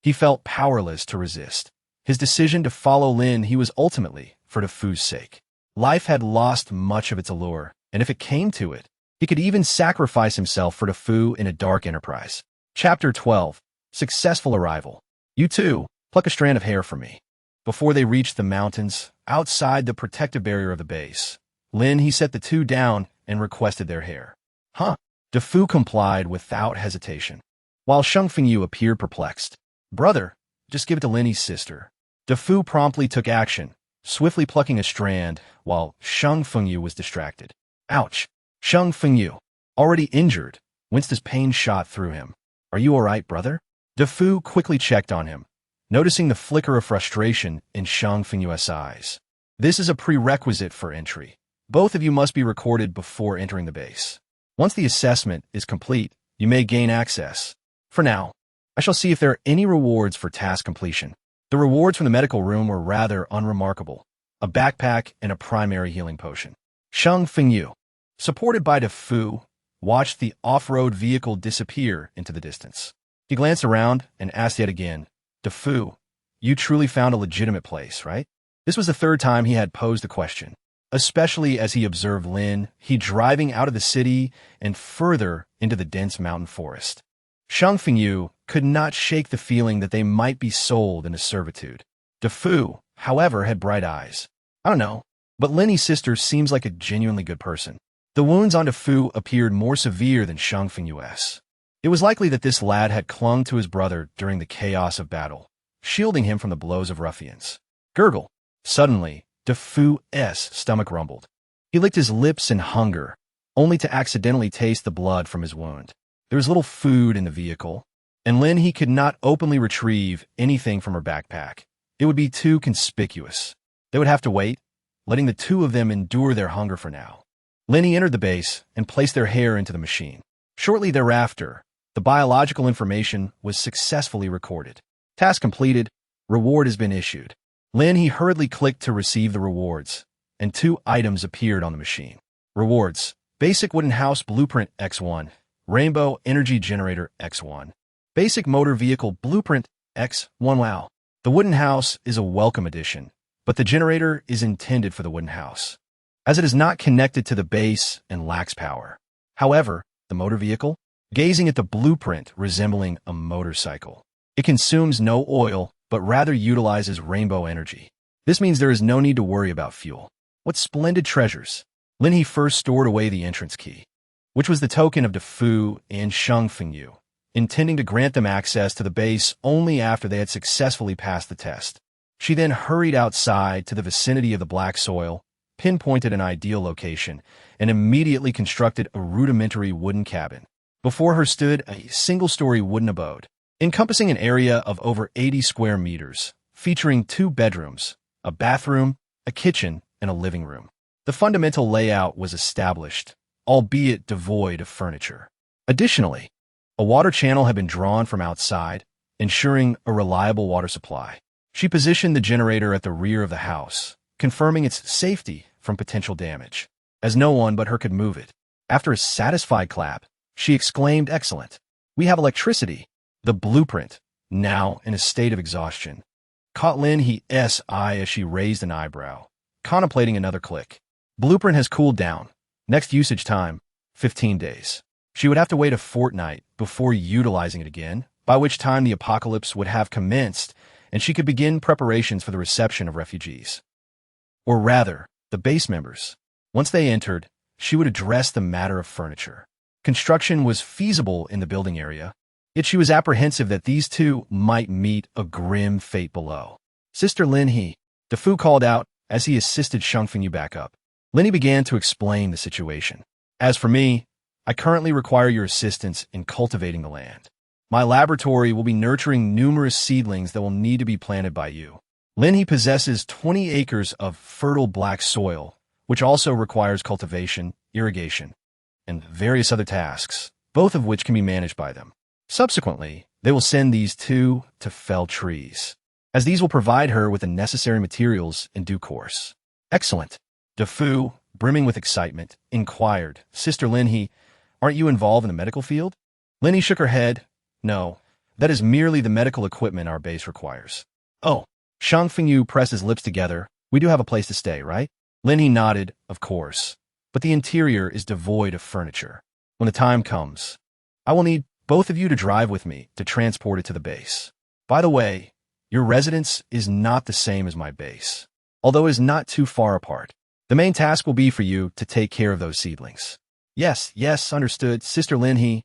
he felt powerless to resist. His decision to follow Lin He was ultimately for DeFu's sake. Life had lost much of its allure, and if it came to it, he could even sacrifice himself for DeFu in a dark enterprise. Chapter 12. Successful Arrival. You too, pluck a strand of hair for me. Before they reached the mountains, outside the protective barrier of the base, Lin He set the two down and requested their hair. Huh? DeFu complied without hesitation, while Shang Fengyu appeared perplexed. Brother, just give it to Lin He's sister. DeFu promptly took action, swiftly plucking a strand, while Shang Fengyu was distracted. Ouch! Shang Fengyu, already injured, winced as pain shot through him. Are you all right, brother? DeFu quickly checked on him, noticing the flicker of frustration in Shang Fengyu's eyes. This is a prerequisite for entry. Both of you must be recorded before entering the base. Once the assessment is complete, you may gain access. For now, I shall see if there are any rewards for task completion. The rewards from the medical room were rather unremarkable. A backpack and a primary healing potion. Shang Fengyu, supported by DeFu, watched the off-road vehicle disappear into the distance. He glanced around and asked yet again, DeFu, you truly found a legitimate place, right? This was the third time he had posed the question, especially as he observed Lin He driving out of the city and further into the dense mountain forest. Shang Fengyu could not shake the feeling that they might be sold into servitude. DeFu, however, had bright eyes. I don't know, but Lin He's sister seems like a genuinely good person. The wounds on DeFu appeared more severe than Shang Fengyu's. It was likely that this lad had clung to his brother during the chaos of battle, shielding him from the blows of ruffians. Gurgle. Suddenly, DeFu's stomach rumbled. He licked his lips in hunger, only to accidentally taste the blood from his wound. There was little food in the vehicle, and Lin He could not openly retrieve anything from her backpack. It would be too conspicuous. They would have to wait, letting the two of them endure their hunger for now. Lin He entered the base and placed their hair into the machine. Shortly thereafter, the biological information was successfully recorded. Task completed. Reward has been issued. Lin He hurriedly clicked to receive the rewards, and 2 items appeared on the machine. Rewards: Basic Wooden House Blueprint X1, Rainbow Energy Generator X1, Basic Motor Vehicle Blueprint X1. Wow. The wooden house is a welcome addition, but the generator is intended for the wooden house, as it is not connected to the base and lacks power. However, the motor vehicle, gazing at the blueprint resembling a motorcycle, it consumes no oil, but rather utilizes rainbow energy. This means there is no need to worry about fuel. What splendid treasures! Lin He first stored away the entrance key, which was the token of DeFu and Shengfengyu, intending to grant them access to the base only after they had successfully passed the test. She then hurried outside to the vicinity of the black soil, pinpointed an ideal location, and immediately constructed a rudimentary wooden cabin. Before her stood a single-story wooden abode, encompassing an area of over 80 square meters, featuring 2 bedrooms, a bathroom, a kitchen, and a living room. The fundamental layout was established, albeit devoid of furniture. Additionally, a water channel had been drawn from outside, ensuring a reliable water supply. She positioned the generator at the rear of the house, confirming its safety from potential damage, as no one but her could move it. After a satisfied clap, she exclaimed, "Excellent! We have electricity." The blueprint, now in a state of exhaustion, caught Lin He's eye as she raised an eyebrow, contemplating another click. Blueprint has cooled down. Next usage time, 15 days. She would have to wait a fortnight before utilizing it again, by which time the apocalypse would have commenced and she could begin preparations for the reception of refugees. Or rather, the base members. Once they entered, she would address the matter of furniture. Construction was feasible in the building area, yet she was apprehensive that these two might meet a grim fate below. "Sister Lin He," DeFu called out as he assisted Shengfengyu back up. Lin He began to explain the situation. "As for me, I currently require your assistance in cultivating the land. My laboratory will be nurturing numerous seedlings that will need to be planted by you." Lin He possesses 20 acres of fertile black soil, which also requires cultivation, irrigation, and various other tasks, both of which can be managed by them. Subsequently, they will send these two to fell trees, as these will provide her with the necessary materials in due course. "Excellent." DeFu, brimming with excitement, inquired, "Sister Lin He, aren't you involved in the medical field?" Lin He shook her head. "No, that is merely the medical equipment our base requires." "Oh." Shengfengyu pressed his lips together. "We do have a place to stay, right?" Lin He nodded, "Of course, but the interior is devoid of furniture. When the time comes, I will need both of you to drive with me to transport it to the base. By the way, your residence is not the same as my base, although it is not too far apart. The main task will be for you to take care of those seedlings." Yes, understood, Sister Lin He."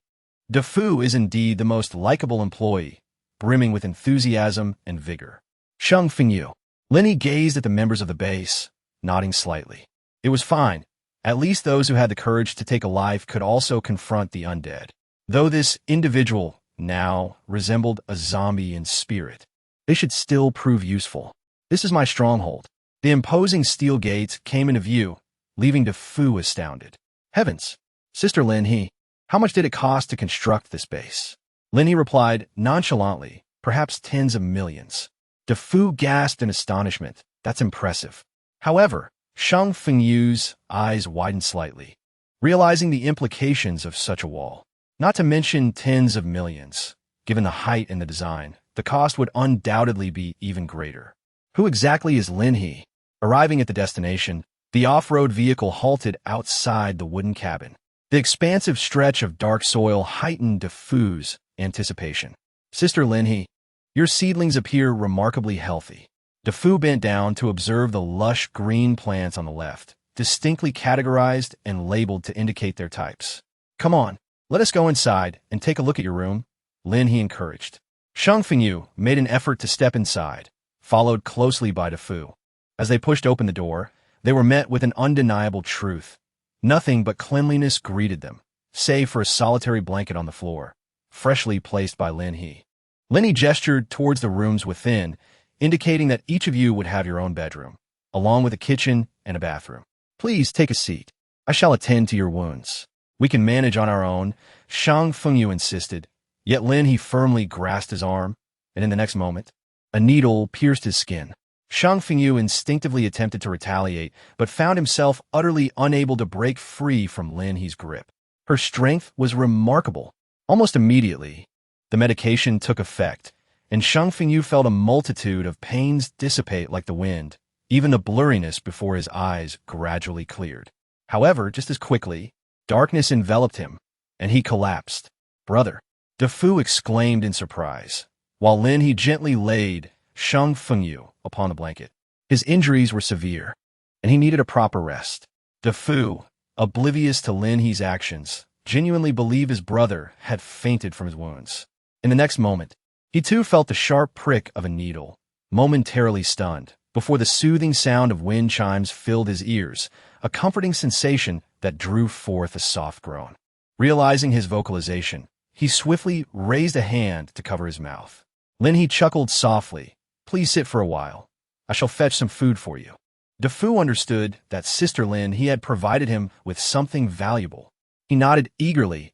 DeFu is indeed the most likable employee, brimming with enthusiasm and vigor. Shengfengyu. Lin He gazed at the members of the base, nodding slightly. It was fine. At least those who had the courage to take a life could also confront the undead. Though this individual now resembled a zombie in spirit, they should still prove useful. "This is my stronghold." The imposing steel gates came into view, leaving DeFu astounded. "Heavens! Sister Lin He, how much did it cost to construct this base?" Lin He replied nonchalantly, "Perhaps tens of millions." DeFu gasped in astonishment. "That's impressive." However, Shengfengyu's eyes widened slightly, realizing the implications of such a wall. Not to mention tens of millions. Given the height and the design, the cost would undoubtedly be even greater. Who exactly is Lin He? Arriving at the destination, the off-road vehicle halted outside the wooden cabin. The expansive stretch of dark soil heightened DeFu's anticipation. "Sister Lin He, your seedlings appear remarkably healthy." DeFu bent down to observe the lush green plants on the left, distinctly categorized and labeled to indicate their types. "Come on, let us go inside and take a look at your room," Lin He encouraged. Shengfengyu made an effort to step inside, followed closely by DeFu. As they pushed open the door, they were met with an undeniable truth. Nothing but cleanliness greeted them, save for a solitary blanket on the floor. freshly placed by Lin He. Lin He gestured towards the rooms within, indicating that each of you would have your own bedroom, along with a kitchen and a bathroom. Please take a seat. I shall attend to your wounds. We can manage on our own, Shang Fengyu insisted, yet Lin He firmly grasped his arm, and in the next moment, a needle pierced his skin. Shang Fengyu instinctively attempted to retaliate, but found himself utterly unable to break free from Lin He's grip. Her strength was remarkable. Almost immediately, the medication took effect, and Shang Fengyu felt a multitude of pains dissipate like the wind. Even the blurriness before his eyes gradually cleared. However, just as quickly, darkness enveloped him, and he collapsed. Brother, De Fu exclaimed in surprise, while Lin He gently laid Shang Fengyu upon the blanket. His injuries were severe, and he needed a proper rest. De Fu, oblivious to Lin He's actions, genuinely believed his brother had fainted from his wounds. In the next moment, he too felt the sharp prick of a needle, momentarily stunned, before the soothing sound of wind chimes filled his ears, a comforting sensation that drew forth a soft groan. Realizing his vocalization, he swiftly raised a hand to cover his mouth. Lin He chuckled softly. Please sit for a while. I shall fetch some food for you. De Fu understood that Sister Lin He had provided him with something valuable. He nodded eagerly.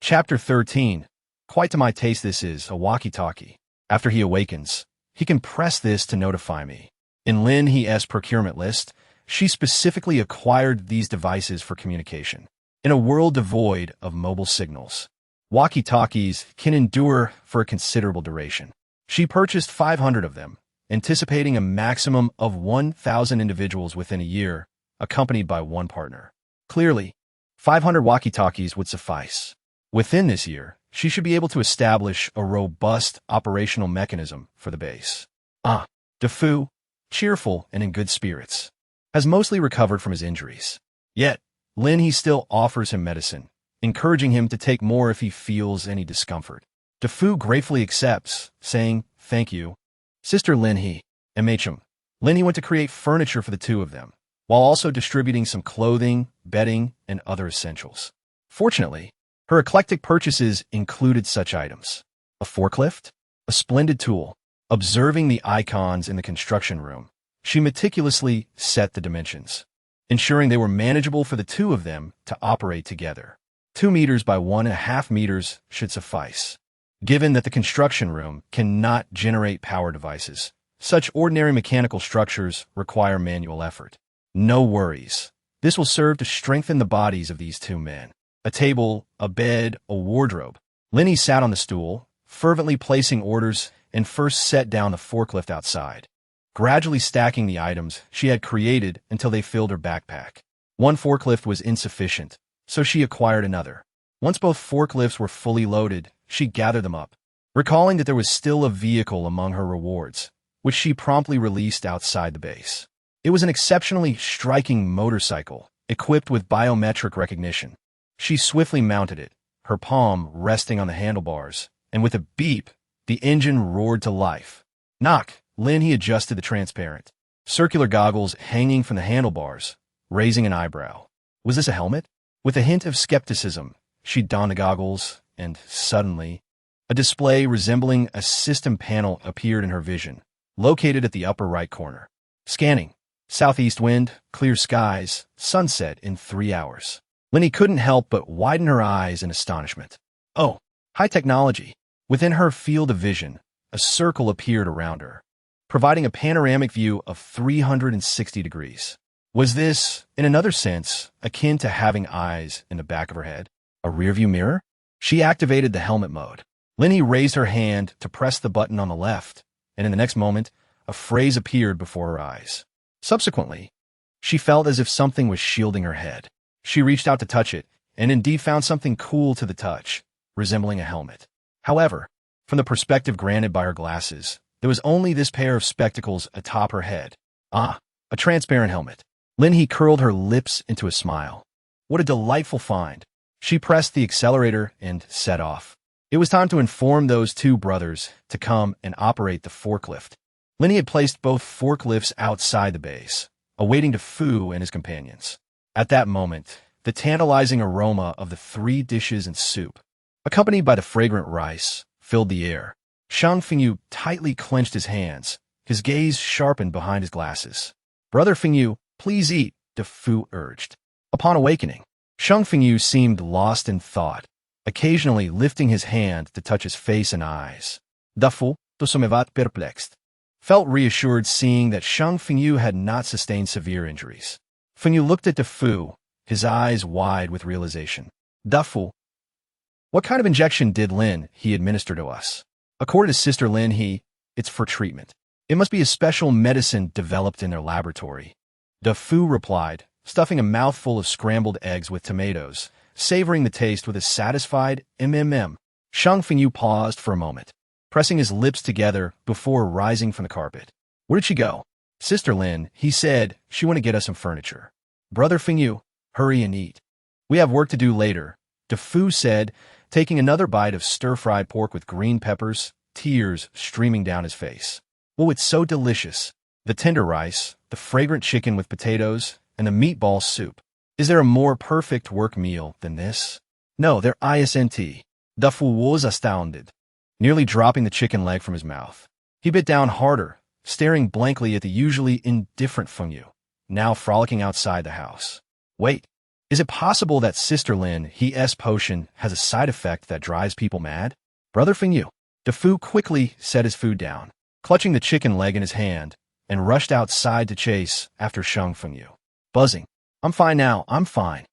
Chapter 13. Quite to my taste, this is a walkie-talkie. After he awakens, he can press this to notify me. In Lin He's procurement list, she specifically acquired these devices for communication. In a world devoid of mobile signals, walkie-talkies can endure for a considerable duration. She purchased 500 of them, anticipating a maximum of 1,000 individuals within a year, accompanied by one partner. Clearly, 500 walkie-talkies would suffice. Within this year, she should be able to establish a robust operational mechanism for the base. De Fu, cheerful and in good spirits, has mostly recovered from his injuries. Yet, Lin He still offers him medicine, encouraging him to take more if he feels any discomfort. De Fu gratefully accepts, saying, thank you. Sister Lin He, MHM. Lin He went to create furniture for the two of them, while also distributing some clothing, bedding, and other essentials. Fortunately, her eclectic purchases included such items: a forklift, a splendid tool. Observing the icons in the construction room, she meticulously set the dimensions, ensuring they were manageable for the two of them to operate together. 2 meters by 1.5 meters should suffice. Given that the construction room cannot generate power devices, such ordinary mechanical structures require manual effort. No worries. This will serve to strengthen the bodies of these two men. A table, a bed, a wardrobe. Lin He sat on the stool, fervently placing orders, and first set down the forklift outside, gradually stacking the items she had created until they filled her backpack. One forklift was insufficient, so she acquired another. Once both forklifts were fully loaded, she gathered them up, recalling that there was still a vehicle among her rewards, which she promptly released outside the base. It was an exceptionally striking motorcycle, equipped with biometric recognition. She swiftly mounted it, her palm resting on the handlebars, and with a beep, the engine roared to life. Knock! Lin He adjusted the transparent, circular goggles hanging from the handlebars, raising an eyebrow. Was this a helmet? With a hint of skepticism, she donned the goggles, and suddenly, a display resembling a system panel appeared in her vision, located at the upper right corner. Scanning. Southeast wind, clear skies, sunset in 3 hours. Lin He couldn't help but widen her eyes in astonishment. Oh, high technology. Within her field of vision, a circle appeared around her, providing a panoramic view of 360 degrees. Was this, in another sense, akin to having eyes in the back of her head? A rearview mirror? She activated the helmet mode. Lin He raised her hand to press the button on the left, and in the next moment, a phrase appeared before her eyes. Subsequently, she felt as if something was shielding her head. She reached out to touch it, and indeed found something cool to the touch, resembling a helmet. However, from the perspective granted by her glasses, there was only this pair of spectacles atop her head. A transparent helmet. Lin He curled her lips into a smile. What a delightful find. She pressed the accelerator and set off. It was time to inform those two brothers to come and operate the forklift. Lin He had placed both forklifts outside the base, awaiting De Fu and his companions. At that moment, the tantalizing aroma of the 3 dishes and soup, accompanied by the fragrant rice, filled the air. Shang Fengyu tightly clenched his hands, his gaze sharpened behind his glasses. Brother Fengyu, please eat, De Fu urged. Upon awakening, Shang Fengyu seemed lost in thought, occasionally lifting his hand to touch his face and eyes. De Fu, tosomevat perplexed, felt reassured seeing that Shang Fengyu had not sustained severe injuries. Fengyu looked at De Fu, his eyes wide with realization. De Fu, what kind of injection did Lin He administer to us? According to Sister Lin He, it's for treatment. It must be a special medicine developed in their laboratory. De Fu replied, stuffing a mouthful of scrambled eggs with tomatoes, savoring the taste with a satisfied mmm. Shang Fengyu paused for a moment, pressing his lips together before rising from the carpet. Where did she go? Sister Lin, he said, she went to get us some furniture. Brother Fengyu, hurry and eat. We have work to do later, De Fu said, taking another bite of stir-fried pork with green peppers, tears streaming down his face. Oh, it's so delicious. The tender rice, the fragrant chicken with potatoes, and the meatball soup. Is there a more perfect work meal than this? No, there isn't. De Fu was astounded, nearly dropping the chicken leg from his mouth. He bit down harder, staring blankly at the usually indifferent Fengyu, now frolicking outside the house. Wait, is it possible that Sister Lin He's potion has a side effect that drives people mad? Brother Fengyu. De Fu quickly set his food down, clutching the chicken leg in his hand, and rushed outside to chase after Shang Fengyu. Buzzing. I'm fine now, I'm fine.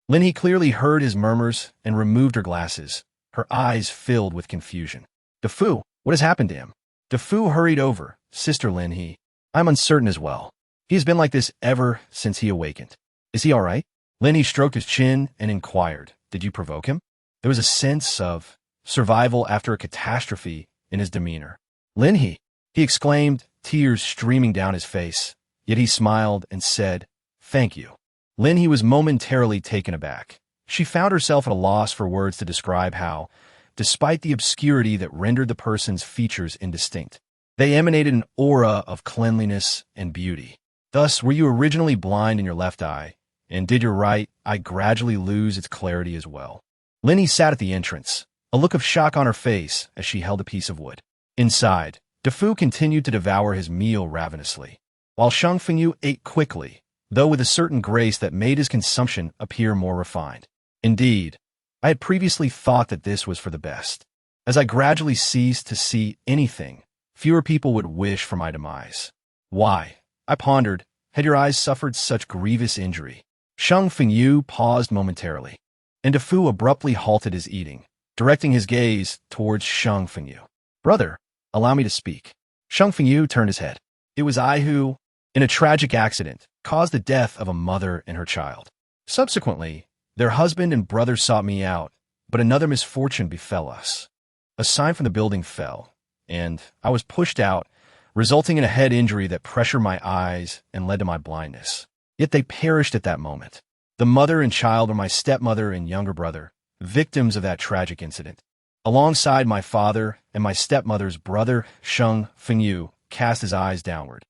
Lin He clearly heard his murmurs and removed her glasses, her eyes filled with confusion. De Fu, what has happened to him? De Fu hurried over. Sister Lin He, I'm uncertain as well. He has been like this ever since he awakened. Is he all right? Lin He stroked his chin and inquired, did you provoke him? There was a sense of survival after a catastrophe in his demeanor. Lin He exclaimed, tears streaming down his face, yet he smiled and said, thank you. Lin He was momentarily taken aback. She found herself at a loss for words to describe how, despite the obscurity that rendered the person's features indistinct, they emanated an aura of cleanliness and beauty. Thus, were you originally blind in your left eye, and did your right eye gradually lose its clarity as well? Lin He sat at the entrance, a look of shock on her face as she held a piece of wood. Inside, De Fu continued to devour his meal ravenously, while Shang Fengyu ate quickly, though with a certain grace that made his consumption appear more refined. Indeed, I had previously thought that this was for the best. As I gradually ceased to see anything, fewer people would wish for my demise. Why, I pondered, had your eyes suffered such grievous injury? Shang Fengyu paused momentarily, and De Fu abruptly halted his eating, directing his gaze towards Shang Fengyu. Brother, allow me to speak. Shang Fengyu turned his head. It was I who, in a tragic accident, caused the death of a mother and her child. Subsequently, their husband and brother sought me out, but another misfortune befell us. A sign from the building fell, and I was pushed out, resulting in a head injury that pressured my eyes and led to my blindness. Yet they perished at that moment. The mother and child were my stepmother and younger brother, victims of that tragic incident. Alongside my father and my stepmother's brother, Shang Fengyu cast his eyes downward.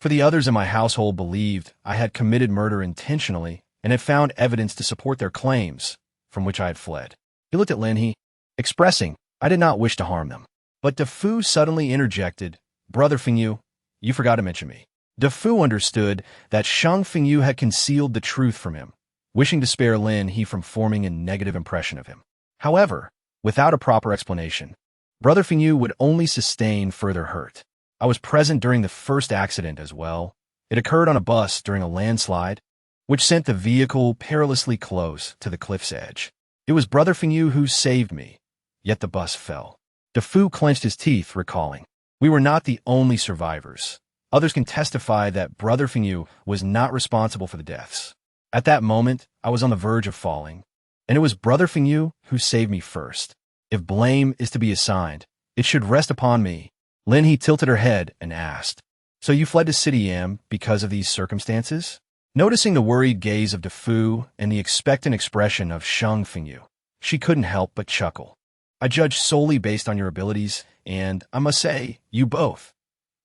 For the others in my household believed I had committed murder intentionally and had found evidence to support their claims, from which I had fled. He looked at Lin He, expressing, I did not wish to harm them. But De Fu suddenly interjected, Brother Fengyu, you forgot to mention me. De Fu understood that Shang Fengyu had concealed the truth from him, wishing to spare Lin He from forming a negative impression of him. However, without a proper explanation, Brother Fengyu would only sustain further hurt. I was present during the first accident as well. It occurred on a bus during a landslide, which sent the vehicle perilously close to the cliff's edge. It was Brother Fengyu who saved me, yet the bus fell. De Fu clenched his teeth, recalling, we were not the only survivors. Others can testify that Brother Fengyu was not responsible for the deaths. At that moment, I was on the verge of falling, and it was Brother Fengyu who saved me first. If blame is to be assigned, it should rest upon me. Lin He tilted her head and asked, so you fled to City Yam because of these circumstances? Noticing the worried gaze of De Fu and the expectant expression of Shang Fengyu, she couldn't help but chuckle. I judge solely based on your abilities, and I must say, you both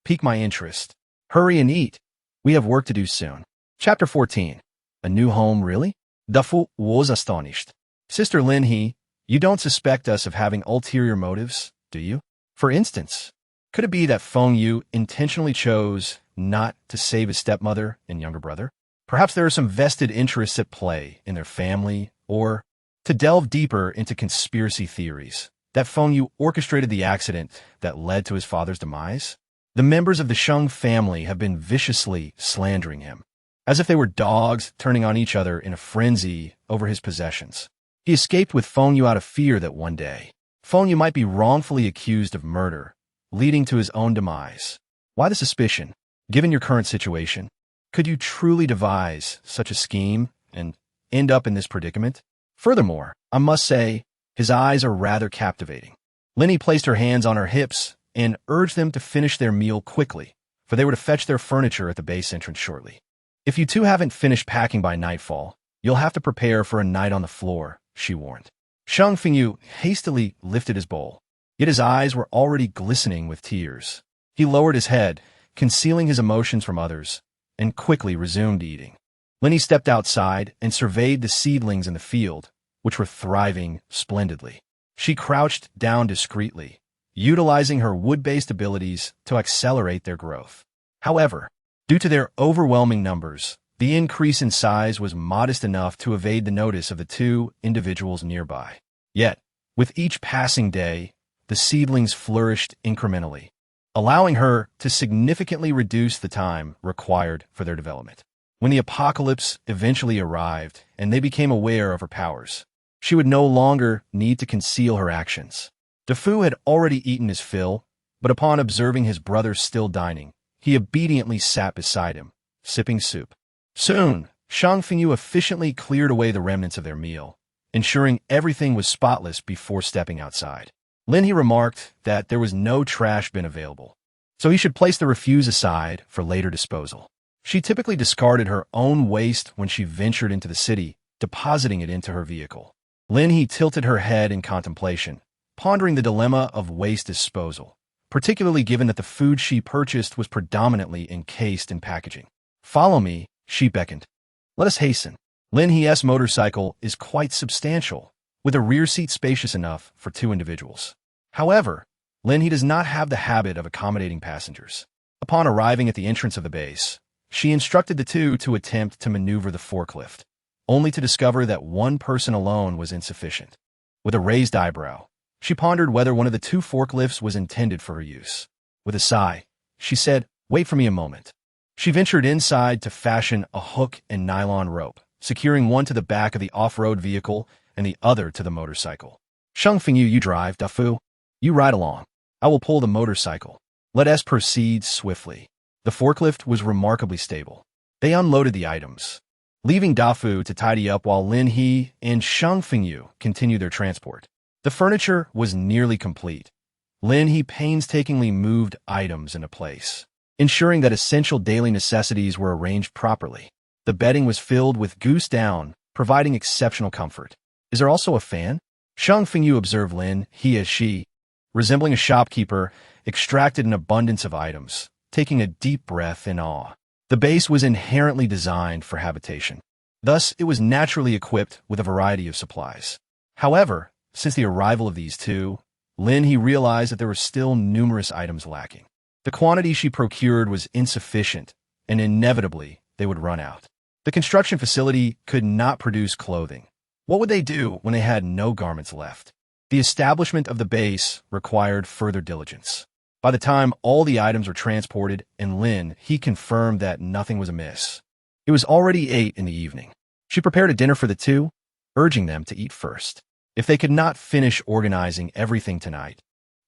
pique my interest. Hurry and eat. We have work to do soon. Chapter 14. A new home, really? De Fu was astonished. Sister Lin He, You don't suspect us of having ulterior motives, do you? For instance, could it be that Feng Yu intentionally chose not to save his stepmother and younger brother? Perhaps there are some vested interests at play in their family, or, to delve deeper into conspiracy theories, that Feng Yu orchestrated the accident that led to his father's demise? The members of the Sheng family have been viciously slandering him, as if they were dogs turning on each other in a frenzy over his possessions. He escaped with Feng Yu out of fear that one day, Feng Yu might be wrongfully accused of murder, leading to his own demise. Why the suspicion? Given your current situation, could you truly devise such a scheme and end up in this predicament? Furthermore, I must say, his eyes are rather captivating. Lin He placed her hands on her hips and urged them to finish their meal quickly, for they were to fetch their furniture at the base entrance shortly. If you two haven't finished packing by nightfall, you'll have to prepare for a night on the floor, she warned. Shang Fengyu hastily lifted his bowl, yet his eyes were already glistening with tears. He lowered his head, concealing his emotions from others, and quickly resumed eating. Lin He stepped outside and surveyed the seedlings in the field, which were thriving splendidly. She crouched down discreetly, utilizing her wood-based abilities to accelerate their growth. However, due to their overwhelming numbers, the increase in size was modest enough to evade the notice of the two individuals nearby. Yet, with each passing day, the seedlings flourished incrementally, allowing her to significantly reduce the time required for their development. When the apocalypse eventually arrived and they became aware of her powers, she would no longer need to conceal her actions. Defu had already eaten his fill, but upon observing his brother still dining, he obediently sat beside him, sipping soup. Soon, Shang Fengyu efficiently cleared away the remnants of their meal, ensuring everything was spotless before stepping outside. Lin He remarked that there was no trash bin available, so he should place the refuse aside for later disposal. She typically discarded her own waste when she ventured into the city, depositing it into her vehicle. Lin He tilted her head in contemplation, pondering the dilemma of waste disposal, particularly given that the food she purchased was predominantly encased in packaging. Follow me, she beckoned. Let us hasten. Lin He's motorcycle is quite substantial, with a rear seat spacious enough for two individuals. However, Lin He does not have the habit of accommodating passengers. Upon arriving at the entrance of the base, she instructed the two to attempt to maneuver the forklift, only to discover that one person alone was insufficient. With a raised eyebrow, she pondered whether one of the two forklifts was intended for her use. With a sigh, she said, "Wait for me a moment." She ventured inside to fashion a hook and nylon rope, securing one to the back of the off-road vehicle and the other to the motorcycle. Shang Fengyu, you drive, Dafu. You ride along. I will pull the motorcycle. Let us proceed swiftly. The forklift was remarkably stable. They unloaded the items, leaving Dafu to tidy up while Lin He and Shang Fengyu continued their transport. The furniture was nearly complete. Lin He painstakingly moved items into place, ensuring that essential daily necessities were arranged properly. The bedding was filled with goose down, providing exceptional comfort. Is there also a fan? Shang Fengyu observed Lin He as she, resembling a shopkeeper, extracted an abundance of items, taking a deep breath in awe. The base was inherently designed for habitation. Thus, it was naturally equipped with a variety of supplies. However, since the arrival of these two, Lin He realized that there were still numerous items lacking. The quantity she procured was insufficient, and inevitably, they would run out. The construction facility could not produce clothing. What would they do when they had no garments left? The establishment of the base required further diligence. By the time all the items were transported and Lin He confirmed that nothing was amiss, it was already 8 in the evening. She prepared a dinner for the two, urging them to eat first. If they could not finish organizing everything tonight,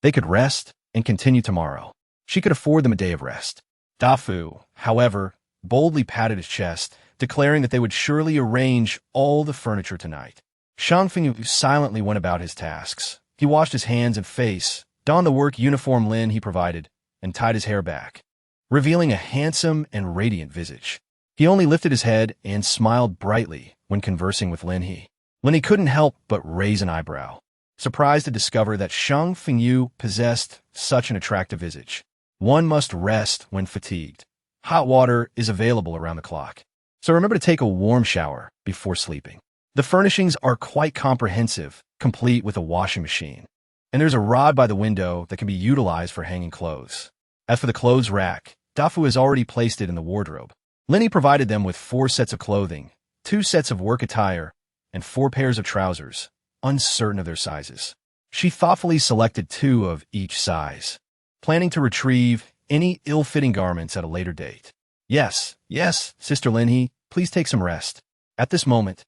they could rest and continue tomorrow. She could afford them a day of rest. Dafu, however, boldly patted his chest, declaring that they would surely arrange all the furniture tonight. Shang Fengyu silently went about his tasks. He washed his hands and face, donned the work uniform Lin He provided, and tied his hair back, revealing a handsome and radiant visage. He only lifted his head and smiled brightly when conversing with Lin He. Lin He couldn't help but raise an eyebrow, surprised to discover that Shang Fengyu possessed such an attractive visage. One must rest when fatigued. Hot water is available around the clock, so remember to take a warm shower before sleeping. The furnishings are quite comprehensive, complete with a washing machine. And there's a rod by the window that can be utilized for hanging clothes. As for the clothes rack, Dafu has already placed it in the wardrobe. Lin He provided them with 4 sets of clothing, 2 sets of work attire, and 4 pairs of trousers, uncertain of their sizes. She thoughtfully selected 2 of each size, planning to retrieve any ill-fitting garments at a later date. Yes, Sister Lin He, please take some rest. At this moment,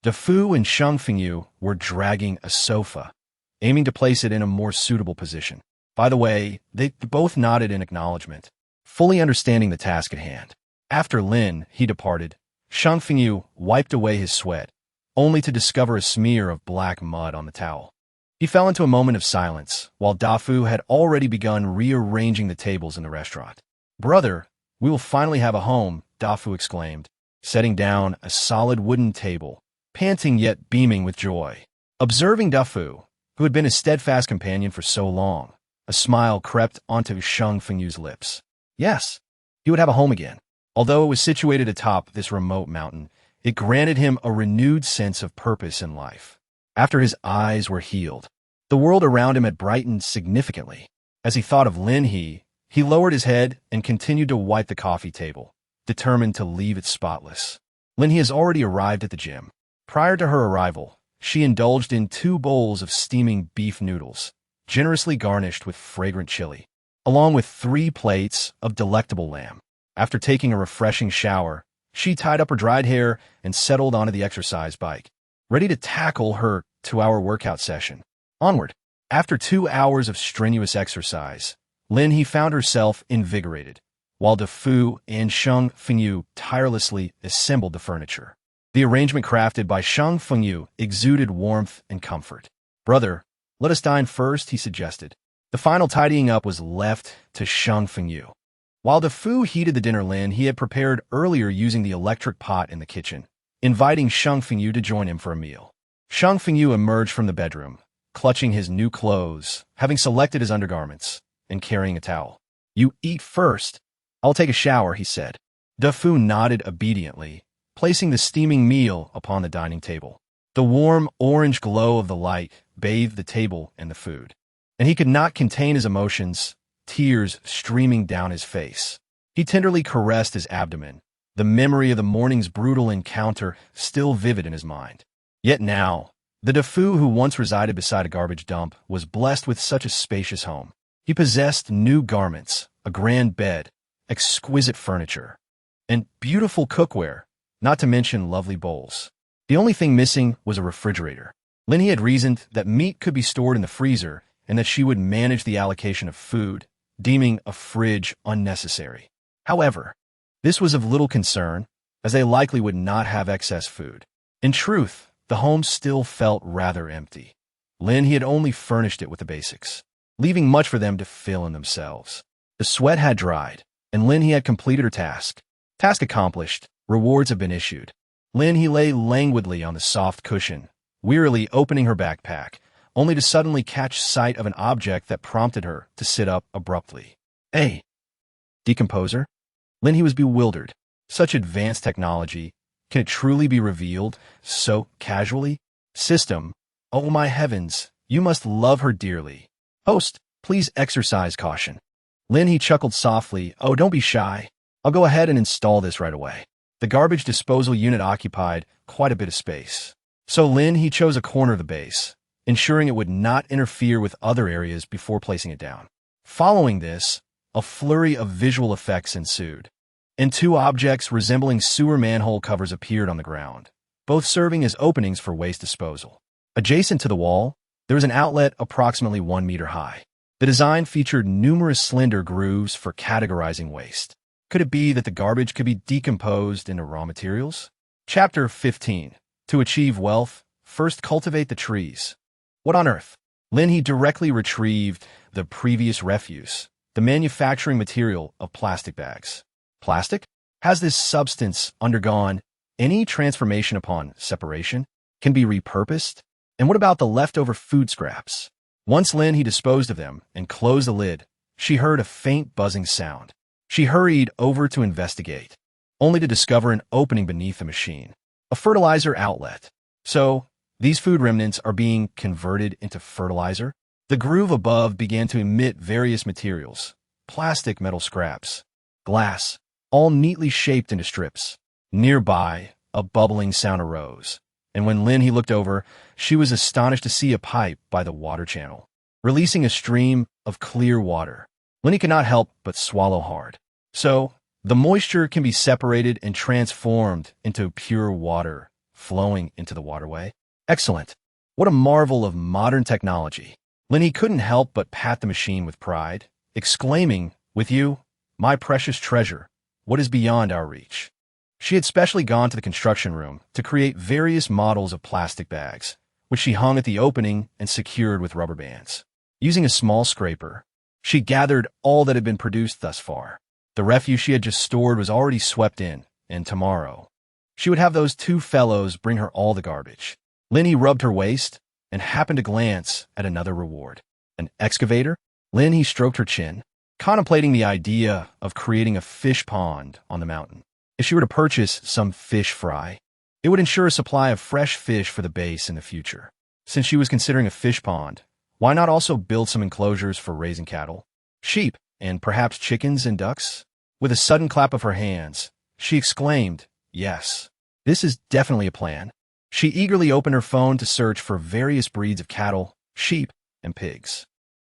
Dafu and Shang Fengyu were dragging a sofa, aiming to place it in a more suitable position. By the way, they both nodded in acknowledgement, fully understanding the task at hand. After Lin He departed, Shang Fengyu wiped away his sweat, only to discover a smear of black mud on the towel. He fell into a moment of silence, while Dafu had already begun rearranging the tables in the restaurant. "Brother, we will finally have a home," Dafu exclaimed, setting down a solid wooden table, panting yet beaming with joy. Observing Dafu, who had been his steadfast companion for so long, a smile crept onto Shang Fengyu's lips. Yes, he would have a home again. Although it was situated atop this remote mountain, it granted him a renewed sense of purpose in life. After his eyes were healed, the world around him had brightened significantly. As he thought of Lin He lowered his head and continued to wipe the coffee table, determined to leave it spotless. Lin He has already arrived at the gym. Prior to her arrival, she indulged in 2 bowls of steaming beef noodles, generously garnished with fragrant chili, along with 3 plates of delectable lamb. After taking a refreshing shower, she tied up her dried hair and settled onto the exercise bike, ready to tackle her 2-hour workout session. Onward. After 2 hours of strenuous exercise, Lin He found herself invigorated, while Dafu and Shang Fengyu tirelessly assembled the furniture. The arrangement crafted by Shang Fengyu exuded warmth and comfort. "Brother, let us dine first," he suggested. The final tidying up was left to Shang Fengyu. While Dafu heated the dinner Lin He had prepared earlier using the electric pot in the kitchen, inviting Shang Fengyu to join him for a meal. Shang Fengyu emerged from the bedroom, clutching his new clothes, having selected his undergarments, and carrying a towel. "You eat first. I'll take a shower," he said. Dafu nodded obediently, placing the steaming meal upon the dining table. The warm orange glow of the light bathed the table and the food, and he could not contain his emotions, tears streaming down his face. He tenderly caressed his abdomen, the memory of the morning's brutal encounter still vivid in his mind. Yet now, the Dafu who once resided beside a garbage dump was blessed with such a spacious home. He possessed new garments, a grand bed, exquisite furniture, and beautiful cookware, not to mention lovely bowls. The only thing missing was a refrigerator. Lin He had reasoned that meat could be stored in the freezer and that she would manage the allocation of food, deeming a fridge unnecessary. However, this was of little concern, as they likely would not have excess food. In truth, the home still felt rather empty. Lin He had only furnished it with the basics, leaving much for them to fill in themselves. The sweat had dried, and Lin He had completed her task. Task accomplished, rewards have been issued. Lin He lay languidly on the soft cushion, wearily opening her backpack, only to suddenly catch sight of an object that prompted her to sit up abruptly. "Hey, decomposer?" Lin He was bewildered. Such advanced technology, can it truly be revealed so casually? System, oh my heavens, you must love her dearly. Host, please exercise caution. Lin He chuckled softly. "Oh, don't be shy. I'll go ahead and install this right away." The garbage disposal unit occupied quite a bit of space, so Lin He chose a corner of the base, ensuring it would not interfere with other areas before placing it down. Following this, a flurry of visual effects ensued, and 2 objects resembling sewer manhole covers appeared on the ground, both serving as openings for waste disposal. Adjacent to the wall, there was an outlet approximately 1 meter high. The design featured numerous slender grooves for categorizing waste. Could it be that the garbage could be decomposed into raw materials? Chapter 15. To achieve wealth, first cultivate the trees. What on earth? Lin He directly retrieved the previous refuse, the manufacturing material of plastic bags. Plastic? Has this substance undergone any transformation upon separation? Can be repurposed? And what about the leftover food scraps? Once Lin He disposed of them and closed the lid, she heard a faint buzzing sound. She hurried over to investigate, only to discover an opening beneath the machine, a fertilizer outlet. So, These food remnants are being converted into fertilizer. The groove above began to emit various materials, plastic, metal scraps, glass, all neatly shaped into strips. Nearby, a bubbling sound arose, and when Lin He looked over, she was astonished to see a pipe by the water channel, releasing a stream of clear water. Lin He could not help but swallow hard. So, the moisture can be separated and transformed into pure water, flowing into the waterway. Excellent. What a marvel of modern technology. Lin He couldn't help but pat the machine with pride, exclaiming, "With you, my precious treasure, what is beyond our reach?" She had specially gone to the construction room to create various models of plastic bags, which she hung at the opening and secured with rubber bands. Using a small scraper, she gathered all that had been produced thus far. The refuse she had just stored was already swept in, and tomorrow, she would have those two fellows bring her all the garbage. Lin He rubbed her waist and happened to glance at another reward. An excavator? Lin He stroked her chin, contemplating the idea of creating a fish pond on the mountain. If she were to purchase some fish fry, it would ensure a supply of fresh fish for the base in the future. Since she was considering a fish pond, why not also build some enclosures for raising cattle, sheep, and perhaps chickens and ducks? With a sudden clap of her hands, she exclaimed, "Yes, this is definitely a plan." She eagerly opened her phone to search for various breeds of cattle, sheep, and pigs.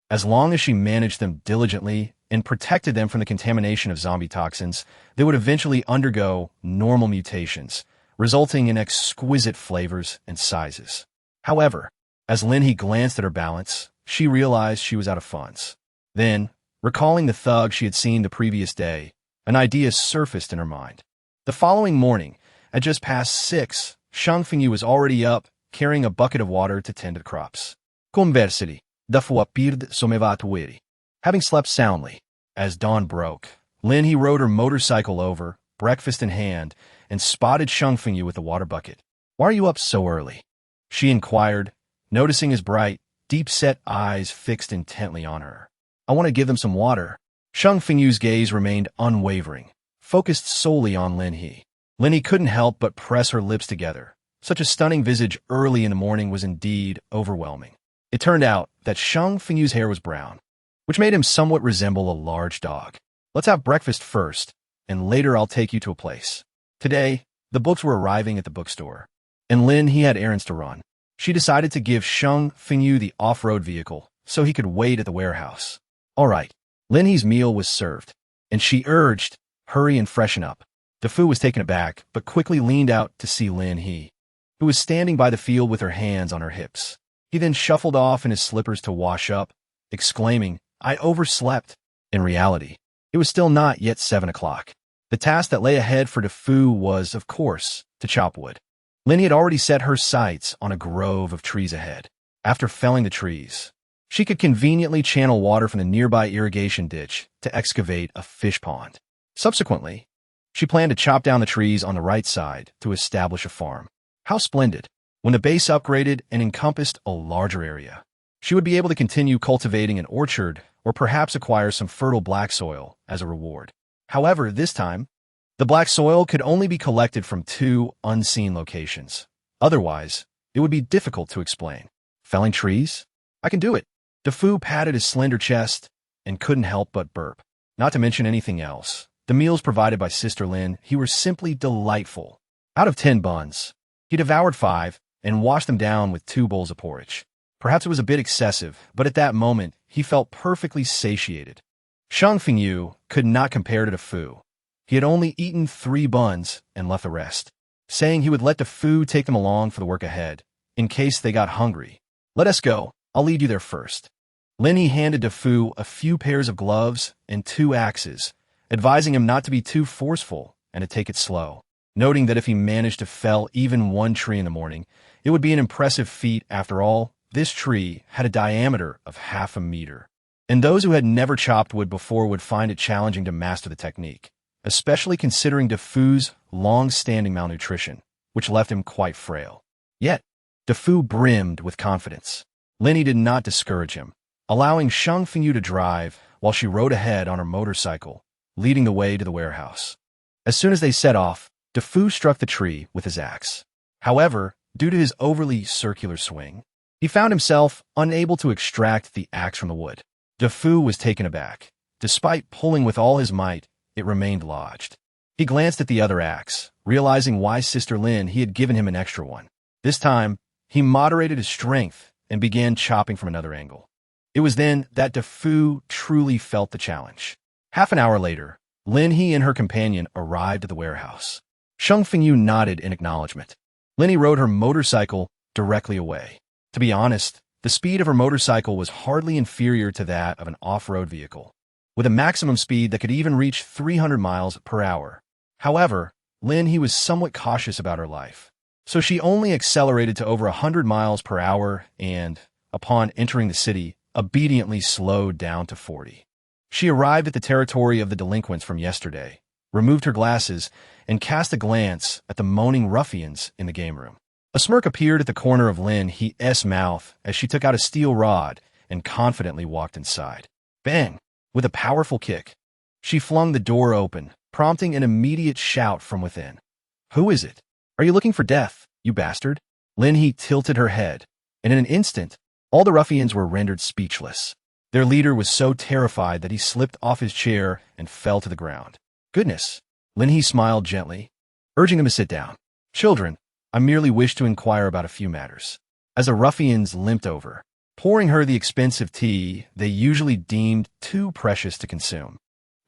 As long as she managed them diligently and protected them from the contamination of zombie toxins, they would eventually undergo normal mutations, resulting in exquisite flavors and sizes. However, as Lin He glanced at her balance, she realized she was out of funds. Then, recalling the thug she had seen the previous day, an idea surfaced in her mind. The following morning, at just past 6, Shang Fengyu was already up, carrying a bucket of water to tend to the crops. Conversity, da fua pird somevatueri. Having slept soundly, as dawn broke, Lin He rode her motorcycle over, breakfast in hand, and spotted Shang Fengyu with the water bucket. "Why are you up so early?" she inquired, noticing his bright, deep-set eyes fixed intently on her. "I want to give them some water." Shang Fengyu's gaze remained unwavering, focused solely on Lin He. Lin He couldn't help but press her lips together. Such a stunning visage early in the morning was indeed overwhelming. It turned out that Shang Fengyu's hair was brown, which made him somewhat resemble a large dog. "Let's have breakfast first, and later I'll take you to a place." Today, the books were arriving at the bookstore, and Lin He had errands to run. She decided to give Shang Fengyu the off-road vehicle so he could wait at the warehouse. All right, Lin He's meal was served, and she urged, "Hurry and freshen up." The Fu was taken aback, but quickly leaned out to see Lin He, who was standing by the field with her hands on her hips. He then shuffled off in his slippers to wash up, exclaiming, "I overslept." In reality, it was still not yet 7 o'clock. The task that lay ahead for the Fu was, of course, to chop wood. Lin He had already set her sights on a grove of trees ahead. After felling the trees, she could conveniently channel water from the nearby irrigation ditch to excavate a fish pond. Subsequently, she planned to chop down the trees on the right side to establish a farm. How splendid! When the base upgraded and encompassed a larger area, she would be able to continue cultivating an orchard or perhaps acquire some fertile black soil as a reward. However, this time, the black soil could only be collected from 2 unseen locations. Otherwise, it would be difficult to explain. Felling trees? I can do it. The Fu patted his slender chest and couldn't help but burp. Not to mention anything else, the meals provided by Sister Lin He were simply delightful. Out of 10 buns, he devoured 5 and washed them down with 2 bowls of porridge. Perhaps it was a bit excessive, but at that moment, he felt perfectly satiated. Shang Fengyu could not compare to the Fu. He had only eaten 3 buns and left the rest, saying he would let the Fu take them along for the work ahead, in case they got hungry. "Let us go. I'll lead you there first." Lin He handed the Fu a few pairs of gloves and 2 axes, advising him not to be too forceful and to take it slow, noting that if he managed to fell even 1 tree in the morning, it would be an impressive feat. After all, this tree had a diameter of half a meter, and those who had never chopped wood before would find it challenging to master the technique, especially considering the Fu's long-standing malnutrition, which left him quite frail. Yet, the Fu brimmed with confidence. Lin He did not discourage him, allowing Shang Fengyu to drive while she rode ahead on her motorcycle, leading the way to the warehouse. As soon as they set off, the Fu struck the tree with his axe. However, due to his overly circular swing. He found himself unable to extract the axe from the wood. Defu was taken aback. Despite pulling with all his might, it remained lodged. He glanced at the other axe, realizing why Sister Lin he had given him an extra one. This time, he moderated his strength and began chopping from another angle. It was then that Defu truly felt the challenge. Half an hour later, Lin He and her companion arrived at the warehouse. Sheng Fengyu nodded in acknowledgement. Lin He rode her motorcycle directly away. To be honest, the speed of her motorcycle was hardly inferior to that of an off-road vehicle, with a maximum speed that could even reach 300 miles per hour. However, Lin He was somewhat cautious about her life, so she only accelerated to over 100 miles per hour and, upon entering the city, obediently slowed down to 40. She arrived at the territory of the delinquents from yesterday, removed her glasses, and cast a glance at the moaning ruffians in the game room. A smirk appeared at the corner of Lin He's mouth as she took out a steel rod and confidently walked inside. Bang! With a powerful kick, she flung the door open, prompting an immediate shout from within. "Who is it? Are you looking for death, you bastard?" Lin He tilted her head, and in an instant, all the ruffians were rendered speechless. Their leader was so terrified that he slipped off his chair and fell to the ground. "Goodness," Lin He smiled gently, urging them to sit down. "Children, I merely wish to inquire about a few matters." As the ruffians limped over, pouring her the expensive tea they usually deemed too precious to consume,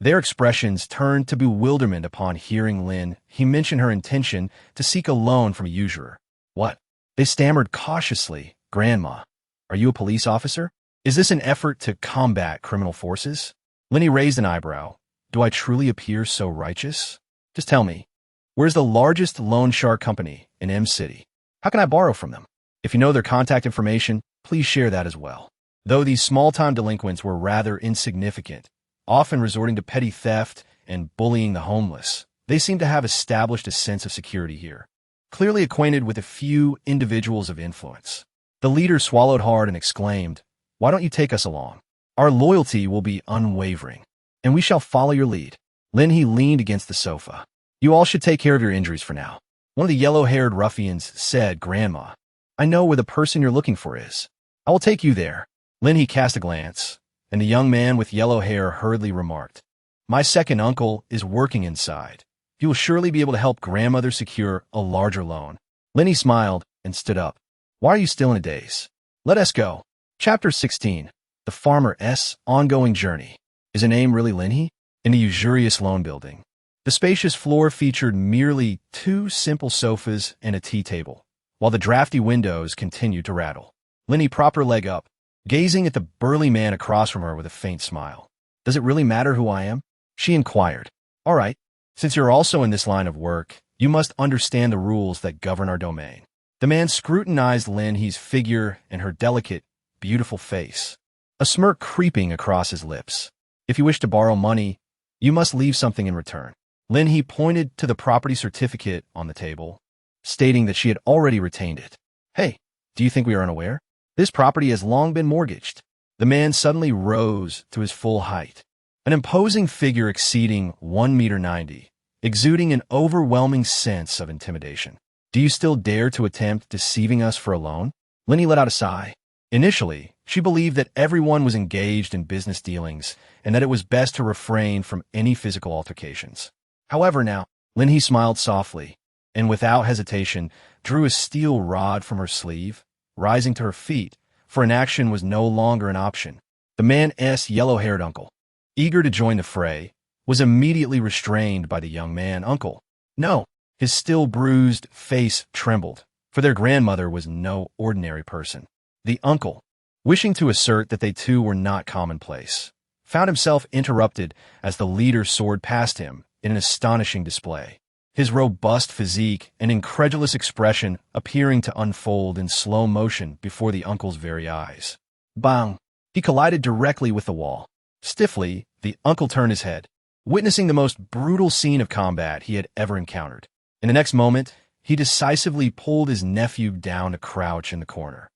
their expressions turned to bewilderment upon hearing Lin He mention her intention to seek a loan from a usurer. "What?" They stammered cautiously. "Grandma, are you a police officer? Is this an effort to combat criminal forces?" Lin He raised an eyebrow. "Do I truly appear so righteous? Just tell me, where's the largest loan shark company in M City? How can I borrow from them? If you know their contact information, please share that as well." Though these small-time delinquents were rather insignificant, often resorting to petty theft and bullying the homeless, they seemed to have established a sense of security here, clearly acquainted with a few individuals of influence. The leader swallowed hard and exclaimed, "Why don't you take us along? Our loyalty will be unwavering, and we shall follow your lead." Lin He leaned against the sofa. "You all should take care of your injuries for now." One of the yellow-haired ruffians said, "Grandma, I know where the person you're looking for is. I will take you there." Lin He cast a glance, and the young man with yellow hair hurriedly remarked, "My second uncle is working inside. He will surely be able to help grandmother secure a larger loan." Lin He smiled and stood up. "Why are you still in a daze? Let us go." Chapter 16. The Farmer's Ongoing Journey. Is a name really Lin He? In the usurious loan building, the spacious floor featured merely 2 simple sofas and a tea table, while the drafty windows continued to rattle. Lin He propped her leg up, gazing at the burly man across from her with a faint smile. "Does it really matter who I am?" she inquired. "All right, since you're also in this line of work, you must understand the rules that govern our domain." The man scrutinized Lin He's figure and her delicate, beautiful face, a smirk creeping across his lips. "If you wish to borrow money, you must leave something in return." Lin He pointed to the property certificate on the table, stating that she had already retained it. "Hey, do you think we are unaware? This property has long been mortgaged." The man suddenly rose to his full height, an imposing figure exceeding 1.90 meters, exuding an overwhelming sense of intimidation. "Do you still dare to attempt deceiving us for a loan?" Lin He let out a sigh. Initially, she believed that everyone was engaged in business dealings and that it was best to refrain from any physical altercations. However, now, Lin He smiled softly and without hesitation drew a steel rod from her sleeve, rising to her feet, for inaction was no longer an option. The man's yellow-haired uncle, eager to join the fray, was immediately restrained by the young man. "Uncle, no." His still bruised face trembled, for their grandmother was no ordinary person. The uncle, wishing to assert that they too were not commonplace, found himself interrupted as the leader soared past him in an astonishing display, his robust physique and incredulous expression appearing to unfold in slow motion before the uncle's very eyes. Bang! He collided directly with the wall. Stiffly, the uncle turned his head, witnessing the most brutal scene of combat he had ever encountered. In the next moment, he decisively pulled his nephew down to crouch in the corner,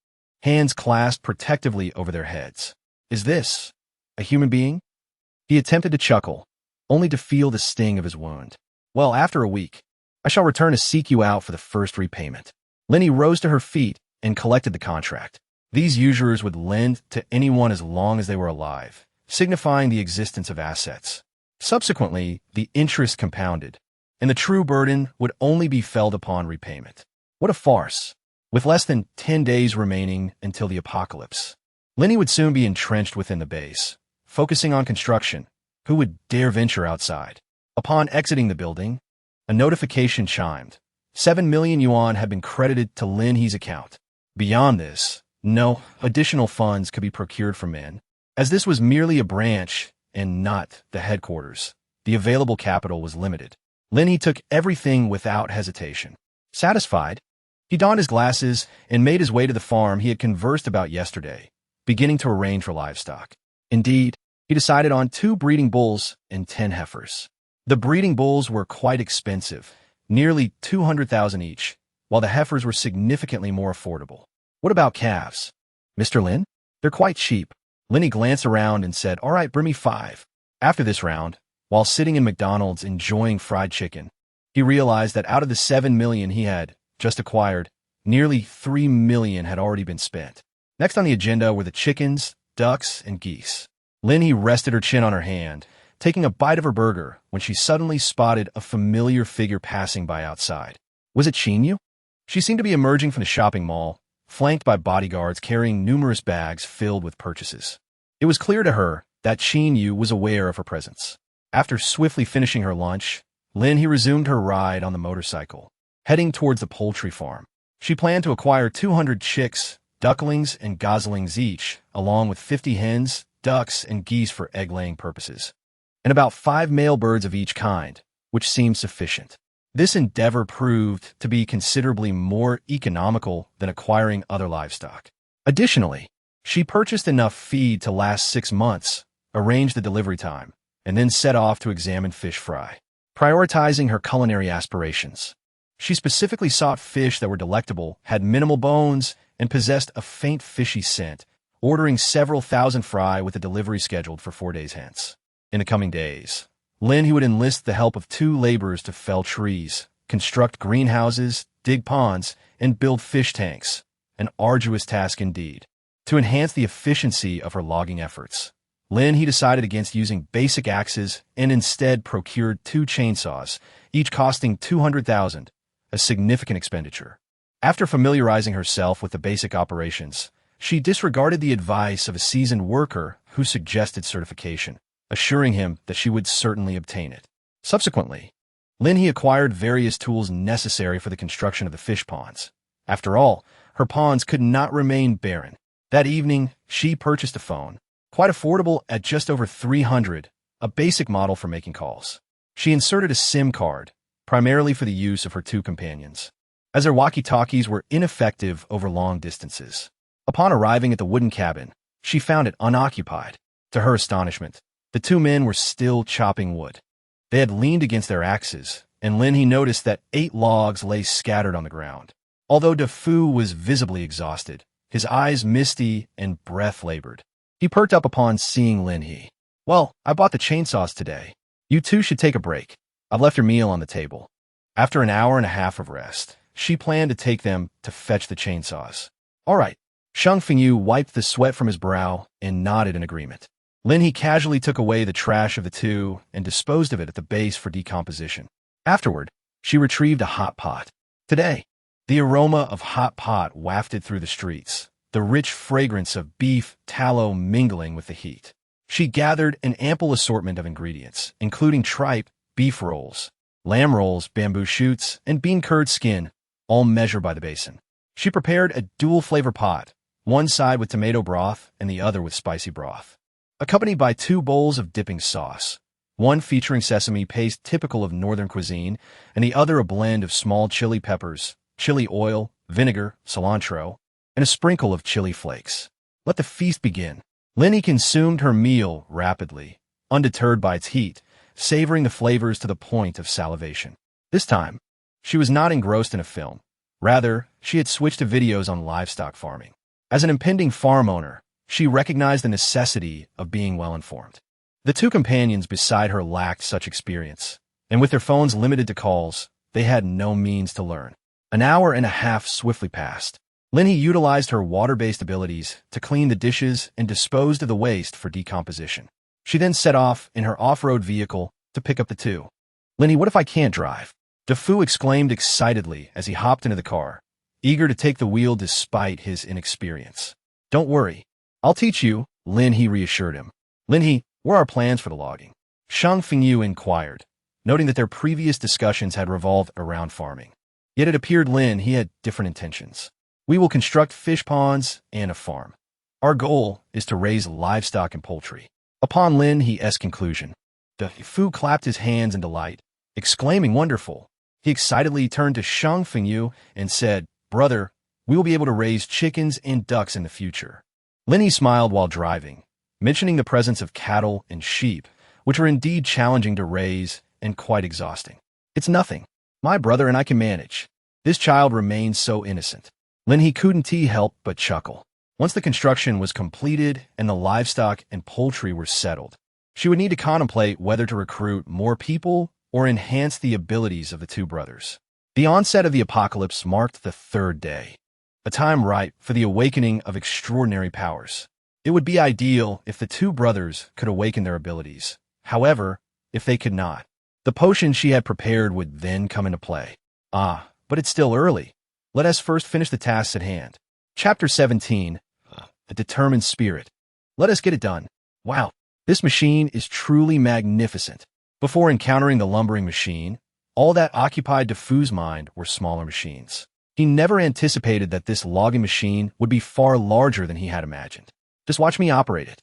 hands clasped protectively over their heads. "Is this a human being?" He attempted to chuckle, only to feel the sting of his wound. "Well, after a week, I shall return to seek you out for the first repayment." Lin He rose to her feet and collected the contract. These usurers would lend to anyone as long as they were alive, signifying the existence of assets. Subsequently, the interest compounded, and the true burden would only be felt upon repayment. What a farce! With less than 10 days remaining until the apocalypse, Lin He would soon be entrenched within the base, focusing on construction. Who would dare venture outside? Upon exiting the building, a notification chimed. 7 million yuan had been credited to Lin He's account. Beyond this, no additional funds could be procured from men, as this was merely a branch and not the headquarters. The available capital was limited. Lin He took everything without hesitation. Satisfied, he donned his glasses and made his way to the farm he had conversed about yesterday, beginning to arrange for livestock. Indeed, he decided on 2 breeding bulls and 10 heifers. The breeding bulls were quite expensive, nearly 200,000 each, while the heifers were significantly more affordable. What about calves? Mr. Lin? They're quite cheap. Lin He glanced around and said, "All right, bring me 5. After this round, while sitting in McDonald's enjoying fried chicken, he realized that out of the 7 million he had just acquired, nearly 3 million had already been spent. Next on the agenda were the chickens, ducks, and geese. Lin He rested her chin on her hand, taking a bite of her burger when she suddenly spotted a familiar figure passing by outside. Was it Xinyu? She seemed to be emerging from the shopping mall, flanked by bodyguards carrying numerous bags filled with purchases. It was clear to her that Xinyu was aware of her presence. After swiftly finishing her lunch, Lin He resumed her ride on the motorcycle, heading towards the poultry farm. She planned to acquire 200 chicks, ducklings, and goslings each, along with 50 hens, ducks, and geese for egg-laying purposes, and about 5 male birds of each kind, which seemed sufficient. This endeavor proved to be considerably more economical than acquiring other livestock. Additionally, she purchased enough feed to last 6 months, arranged the delivery time, and then set off to examine fish fry. Prioritizing her culinary aspirations, she specifically sought fish that were delectable, had minimal bones, and possessed a faint fishy scent, ordering several thousand fry with a delivery scheduled for 4 days hence. In the coming days, Lin He would enlist the help of 2 laborers to fell trees, construct greenhouses, dig ponds, and build fish tanks, an arduous task indeed. To enhance the efficiency of her logging efforts, Lin He decided against using basic axes and instead procured 2 chainsaws, each costing 200,000, a significant expenditure. After familiarizing herself with the basic operations, she disregarded the advice of a seasoned worker who suggested certification, assuring him that she would certainly obtain it. Subsequently, Lin He acquired various tools necessary for the construction of the fish ponds. After all, her ponds could not remain barren. That evening, she purchased a phone, quite affordable at just over 300, a basic model for making calls. She inserted a SIM card, primarily for the use of her 2 companions, as their walkie-talkies were ineffective over long distances. Upon arriving at the wooden cabin, she found it unoccupied. To her astonishment, the 2 men were still chopping wood. They had leaned against their axes, and Lin He noticed that 8 logs lay scattered on the ground. Although De Fu was visibly exhausted, his eyes misty and breath labored. He perked up upon seeing Lin He. "Well, I bought the chainsaws today. You 2 should take a break. I've left your meal on the table." After an hour and a half of rest, she planned to take them to fetch the chainsaws. "All right." Shang Fengyu wiped the sweat from his brow and nodded in agreement. Lin He casually took away the trash of the 2 and disposed of it at the base for decomposition. Afterward, she retrieved a hot pot. Today, the aroma of hot pot wafted through the streets, the rich fragrance of beef tallow mingling with the heat. She gathered an ample assortment of ingredients, including tripe, beef rolls, lamb rolls, bamboo shoots, and bean curd skin, all measured by the basin. She prepared a dual-flavor pot, one side with tomato broth and the other with spicy broth, accompanied by 2 bowls of dipping sauce, one featuring sesame paste typical of northern cuisine, and the other a blend of small chili peppers, chili oil, vinegar, cilantro, and a sprinkle of chili flakes. Let the feast begin. Lin He consumed her meal rapidly, undeterred by its heat, savoring the flavors to the point of salivation. This time, she was not engrossed in a film. Rather, she had switched to videos on livestock farming. As an impending farm owner, she recognized the necessity of being well-informed. The 2 companions beside her lacked such experience, and with their phones limited to calls, they had no means to learn. An hour and a half swiftly passed. Lin He utilized her water-based abilities to clean the dishes and disposed of the waste for decomposition. She then set off in her off-road vehicle to pick up the two. Lin He, what if I can't drive? DeFu exclaimed excitedly as he hopped into the car, eager to take the wheel despite his inexperience. Don't worry. I'll teach you, Lin He reassured him. Lin He, what are our plans for the logging? Shang Fengyu inquired, noting that their previous discussions had revolved around farming. Yet it appeared Lin He had different intentions. We will construct fish ponds and a farm. Our goal is to raise livestock and poultry. Upon Lin He's conclusion, DeFu clapped his hands in delight, exclaiming wonderful. He excitedly turned to Shang Fengyu and said, Brother, we will be able to raise chickens and ducks in the future. Lin He smiled while driving, mentioning the presence of cattle and sheep, which are indeed challenging to raise and quite exhausting. It's nothing. My brother and I can manage. This child remains so innocent. Lin He couldn't help but chuckle. Once the construction was completed and the livestock and poultry were settled, she would need to contemplate whether to recruit more people or enhance the abilities of the two brothers. The onset of the apocalypse marked the third day, a time ripe for the awakening of extraordinary powers. It would be ideal if the two brothers could awaken their abilities. However, if they could not, the potion she had prepared would then come into play. But it's still early. Let us first finish the tasks at hand. Chapter 17, A Determined Spirit. Let us get it done. Wow, this machine is truly magnificent. Before encountering the lumbering machine, all that occupied DeFu's mind were smaller machines. He never anticipated that this logging machine would be far larger than he had imagined. Just watch me operate it.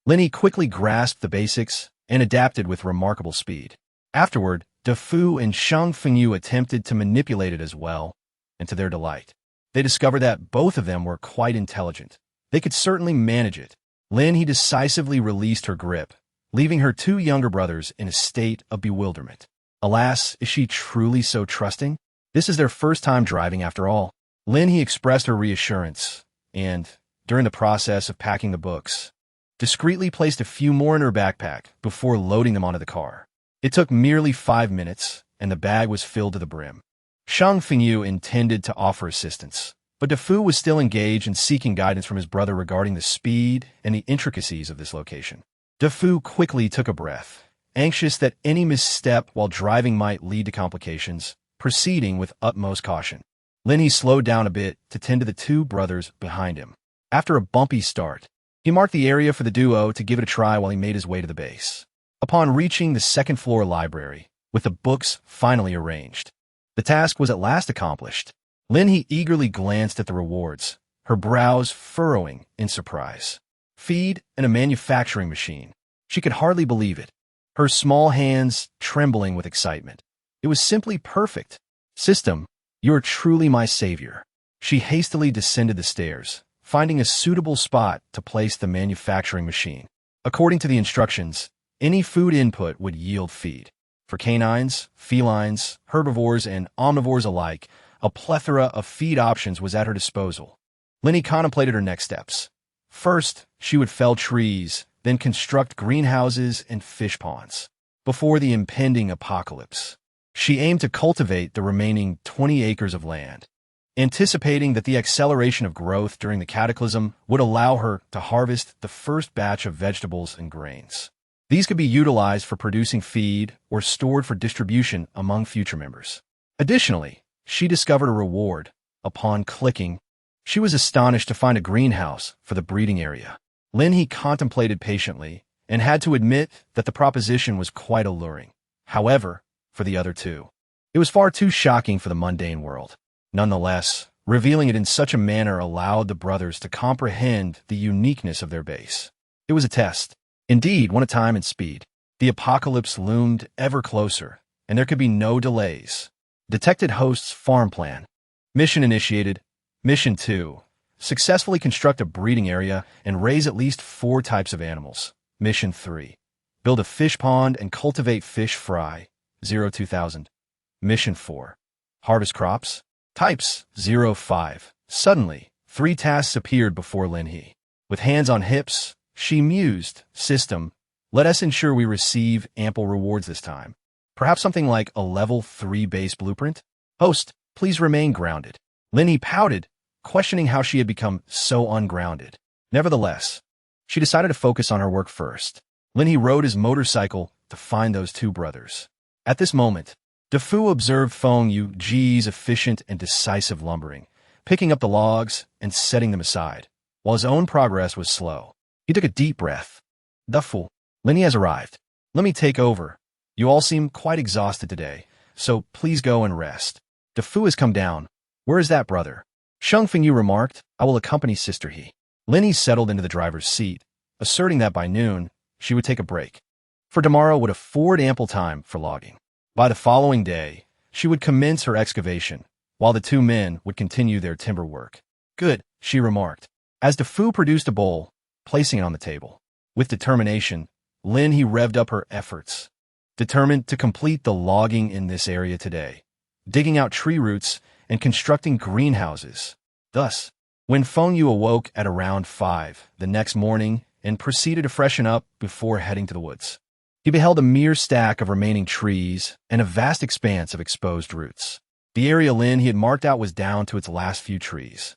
Lin He quickly grasped the basics and adapted with remarkable speed. Afterward, DeFu and Shang Fengyu attempted to manipulate it as well, and to their delight, they discovered that both of them were quite intelligent. They could certainly manage it. Lin He decisively released her grip, leaving her two younger brothers in a state of bewilderment. Alas, is she truly so trusting? This is their first time driving after all. Lin He expressed her reassurance, and, during the process of packing the books, discreetly placed a few more in her backpack before loading them onto the car. It took merely 5 minutes, and the bag was filled to the brim. Shang Fengyu intended to offer assistance, but DeFu was still engaged in seeking guidance from his brother regarding the speed and the intricacies of this location. DeFu quickly took a breath, anxious that any misstep while driving might lead to complications, proceeding with utmost caution. Lin He slowed down a bit to tend to the two brothers behind him. After a bumpy start, he marked the area for the duo to give it a try while he made his way to the base. Upon reaching the second-floor library, with the books finally arranged, the task was at last accomplished. Lin He eagerly glanced at the rewards, her brows furrowing in surprise. Feed and a manufacturing machine. She could hardly believe it, her small hands trembling with excitement. It was simply perfect. System, you are truly my savior. She hastily descended the stairs, finding a suitable spot to place the manufacturing machine. According to the instructions, any food input would yield feed. For canines, felines, herbivores, and omnivores alike, a plethora of feed options was at her disposal. Lin He contemplated her next steps. First, she would fell trees, then construct greenhouses and fish ponds. Before the impending apocalypse, she aimed to cultivate the remaining 20 acres of land, anticipating that the acceleration of growth during the cataclysm would allow her to harvest the first batch of vegetables and grains. These could be utilized for producing feed or stored for distribution among future members. Additionally, she discovered a reward. Upon clicking, she was astonished to find a greenhouse for the breeding area. Lin He contemplated patiently and had to admit that the proposition was quite alluring. However, for the other two, it was far too shocking for the mundane world. Nonetheless, revealing it in such a manner allowed the brothers to comprehend the uniqueness of their base. It was a test. Indeed, one of time and speed. The apocalypse loomed ever closer, and there could be no delays. Detected host's farm plan. Mission initiated. Mission 2. Successfully construct a breeding area and raise at least 4 types of animals. Mission 3. Build a fish pond and cultivate fish fry. 0-2000. Mission 4. Harvest crops. Types. 0-5. Suddenly, 3 tasks appeared before Lin He. With hands on hips, she mused, System, let us ensure we receive ample rewards this time. Perhaps something like a level 3 base blueprint? Host, Please remain grounded. Lin He pouted, questioning how she had become so ungrounded. Nevertheless, she decided to focus on her work first. Lin He rode his motorcycle to find those two brothers. At this moment, DeFu observed Feng Yu's efficient and decisive lumbering, picking up the logs and setting them aside, while his own progress was slow. He took a deep breath. DeFu, Lin He has arrived. Let me take over. You all seem quite exhausted today, so please go and rest. DeFu has come down. Where is that brother? Sheng Fengyu remarked, I will accompany Sister He. Lin He settled into the driver's seat, asserting that by noon, she would take a break. For tomorrow would afford ample time for logging. By the following day, she would commence her excavation, while the two men would continue their timber work. Good, she remarked, as DeFu produced a bowl, placing it on the table. With determination, Lin He revved up her efforts, determined to complete the logging in this area today, digging out tree roots and constructing greenhouses. Thus, when Feng Yu awoke at around 5 the next morning and proceeded to freshen up before heading to the woods, he beheld a mere stack of remaining trees and a vast expanse of exposed roots. The area Lin He had marked out was down to its last few trees.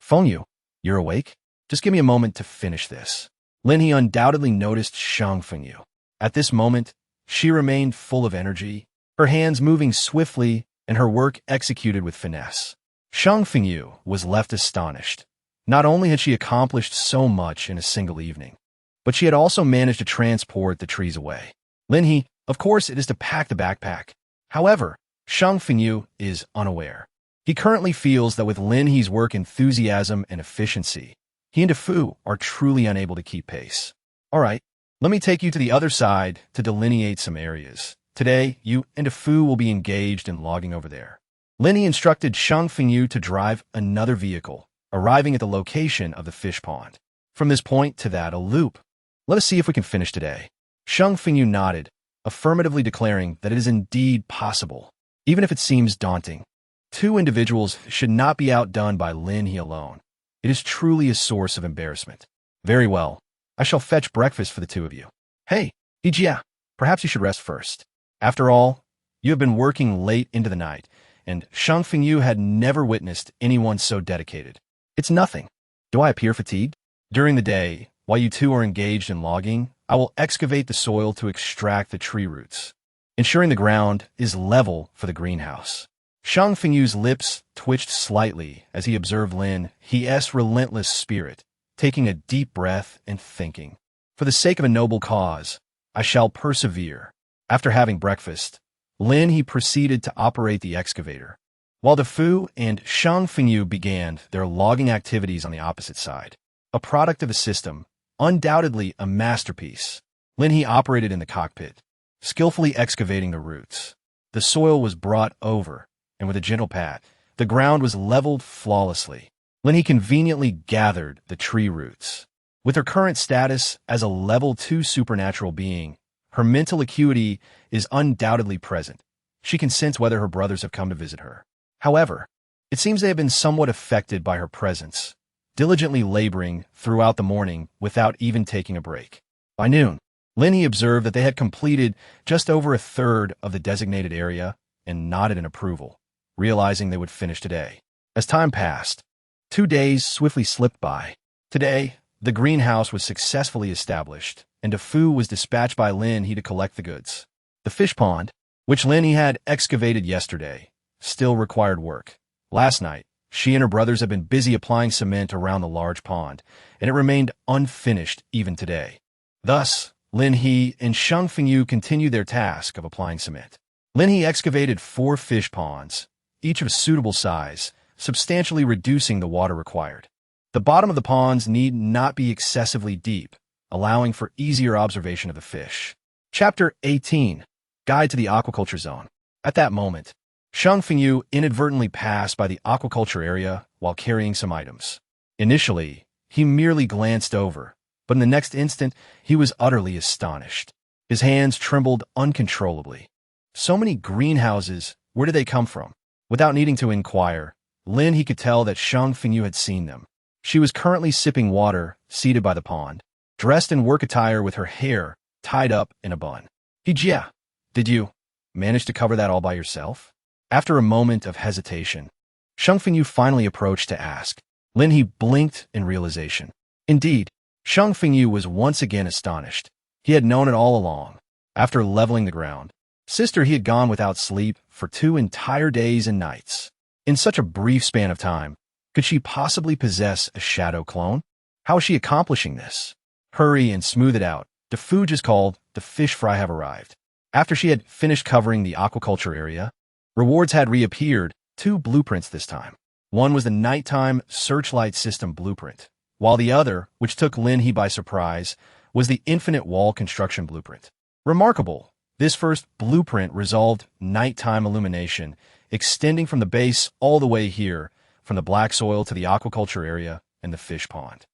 Feng Yu, you're awake? Just give me a moment to finish this. Lin He undoubtedly noticed Sheng Fengyu. At this moment, she remained full of energy, her hands moving swiftly and her work executed with finesse. Sheng Fengyu was left astonished. Not only had she accomplished so much in a single evening, but she had also managed to transport the trees away. Lin He, of course, it is to pack the backpack. However, Sheng Fengyu is unaware. He currently feels that with Lin He's work enthusiasm and efficiency, he and DeFu are truly unable to keep pace. All right, let me take you to the other side to delineate some areas. Today, you and DeFu will be engaged in logging over there. Lin He instructed Sheng Fengyu to drive another vehicle, arriving at the location of the fish pond. From this point to that, a loop. Let us see if we can finish today. Sheng Fengyu nodded, affirmatively declaring that it is indeed possible, even if it seems daunting. Two individuals should not be outdone by Lin He alone. It is truly a source of embarrassment. Very well. I shall fetch breakfast for the two of you. Hey, Ijia, perhaps you should rest first. After all, you have been working late into the night, and Sheng Fengyu had never witnessed anyone so dedicated. It's nothing. Do I appear fatigued? During the day, while you two are engaged in logging, I will excavate the soil to extract the tree roots, ensuring the ground is level for the greenhouse. Sheng Fengyu's lips twitched slightly as he observed Lin He's relentless spirit, taking a deep breath and thinking, for the sake of a noble cause, I shall persevere. After having breakfast, Lin He proceeded to operate the excavator, while DeFu and Sheng Fengyu began their logging activities on the opposite side. A product of a system, undoubtedly a masterpiece, Lin He operated in the cockpit, skillfully excavating the roots. The soil was brought over, and with a gentle pat, the ground was leveled flawlessly. Lin He conveniently gathered the tree roots. With her current status as a level 2 supernatural being, her mental acuity is undoubtedly present. She can sense whether her brothers have come to visit her. However, it seems they have been somewhat affected by her presence, diligently laboring throughout the morning without even taking a break. By noon, Lin He observed that they had completed just over a third of the designated area and nodded in approval, realizing they would finish today. As time passed, 2 days swiftly slipped by. Today, the greenhouse was successfully established, and DeFu was dispatched by Lin He to collect the goods. The fish pond, which Lin He had excavated yesterday, still required work. Last night, she and her brothers had been busy applying cement around the large pond, and it remained unfinished even today. Thus, Lin He and Sheng Fengyu continued their task of applying cement. Lin He excavated 4 fish ponds, each of suitable size, substantially reducing the water required. The bottom of the ponds need not be excessively deep, allowing for easier observation of the fish. Chapter 18, Guide to the Aquaculture Zone. At that moment, Sheng Fengyu inadvertently passed by the aquaculture area while carrying some items. Initially, he merely glanced over, but in the next instant, he was utterly astonished. His hands trembled uncontrollably. So many greenhouses, where did they come from? Without needing to inquire, Lin He could tell that Sheng Fengyu had seen them. She was currently sipping water, seated by the pond, dressed in work attire with her hair tied up in a bun. Hijia, did you manage to cover that all by yourself? After a moment of hesitation, Shang Fengyu finally approached to ask. Lin He blinked in realization. Indeed, Shang Fengyu was once again astonished. He had known it all along. After leveling the ground, Sister He had gone without sleep for 2 entire days and nights. In such a brief span of time, could she possibly possess a shadow clone? How was she accomplishing this? Hurry and smooth it out. The food just called the fish fry have arrived. After she had finished covering the aquaculture area, rewards had reappeared, 2 blueprints this time. One was the nighttime searchlight system blueprint, while the other, which took Lin He by surprise, was the infinite wall construction blueprint. Remarkable, this first blueprint resolved nighttime illumination, extending from the base all the way here, from the black soil to the aquaculture area and the fish pond.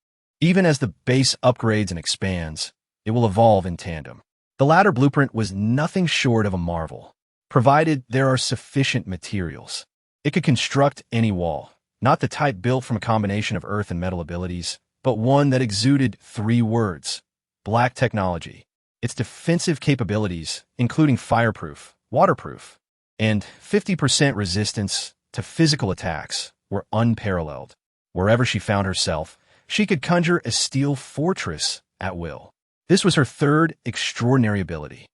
Even as the base upgrades and expands, it will evolve in tandem. The latter blueprint was nothing short of a marvel, provided there are sufficient materials. It could construct any wall, not the type built from a combination of earth and metal abilities, but one that exuded 3 words: black technology. Its defensive capabilities, including fireproof, waterproof, and 50% resistance to physical attacks, were unparalleled. Wherever she found herself, she could conjure a steel fortress at will. This was her 3rd extraordinary ability.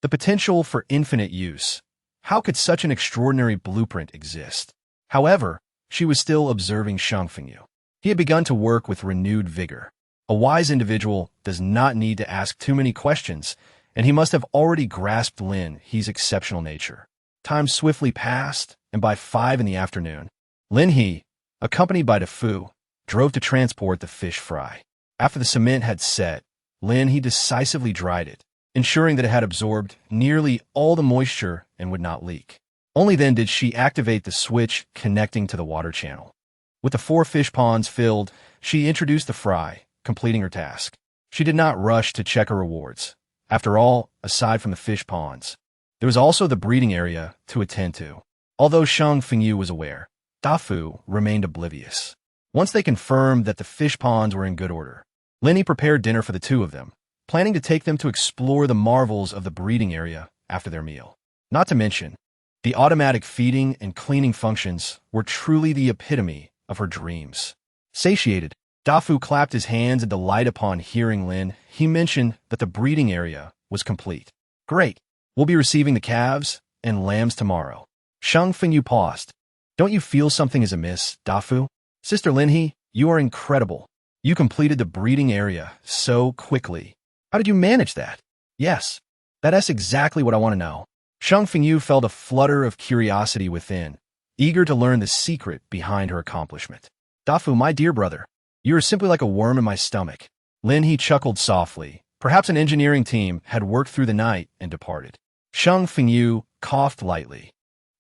The potential for infinite use. How could such an extraordinary blueprint exist? However, she was still observing Shang Fengyu. He had begun to work with renewed vigor. A wise individual does not need to ask too many questions, and he must have already grasped Lin He's exceptional nature. Time swiftly passed, and by 5 in the afternoon, Lin He, accompanied by DeFu, drove to transport the fish fry. After the cement had set, Lin He decisively dried it, ensuring that it had absorbed nearly all the moisture and would not leak. Only then did she activate the switch connecting to the water channel. With the 4 fish ponds filled, she introduced the fry, completing her task. She did not rush to check her rewards. After all, aside from the fish ponds, there was also the breeding area to attend to. Although Shang Fengyu was aware, Dafu remained oblivious. Once they confirmed that the fish ponds were in good order, Lin He prepared dinner for the 2 of them, planning to take them to explore the marvels of the breeding area after their meal. Not to mention, the automatic feeding and cleaning functions were truly the epitome of her dreams. Satiated, Dafu clapped his hands in delight upon hearing Lin He mention that the breeding area was complete. Great, we'll be receiving the calves and lambs tomorrow. Shang Fengyu paused. Don't you feel something is amiss, Dafu? Sister Lin He, you are incredible. You completed the breeding area so quickly. How did you manage that? Yes, that's exactly what I want to know. Shang Fengyu felt a flutter of curiosity within, eager to learn the secret behind her accomplishment. Dafu, my dear brother, you are simply like a worm in my stomach. Lin He chuckled softly. Perhaps an engineering team had worked through the night and departed. Shang Fengyu coughed lightly,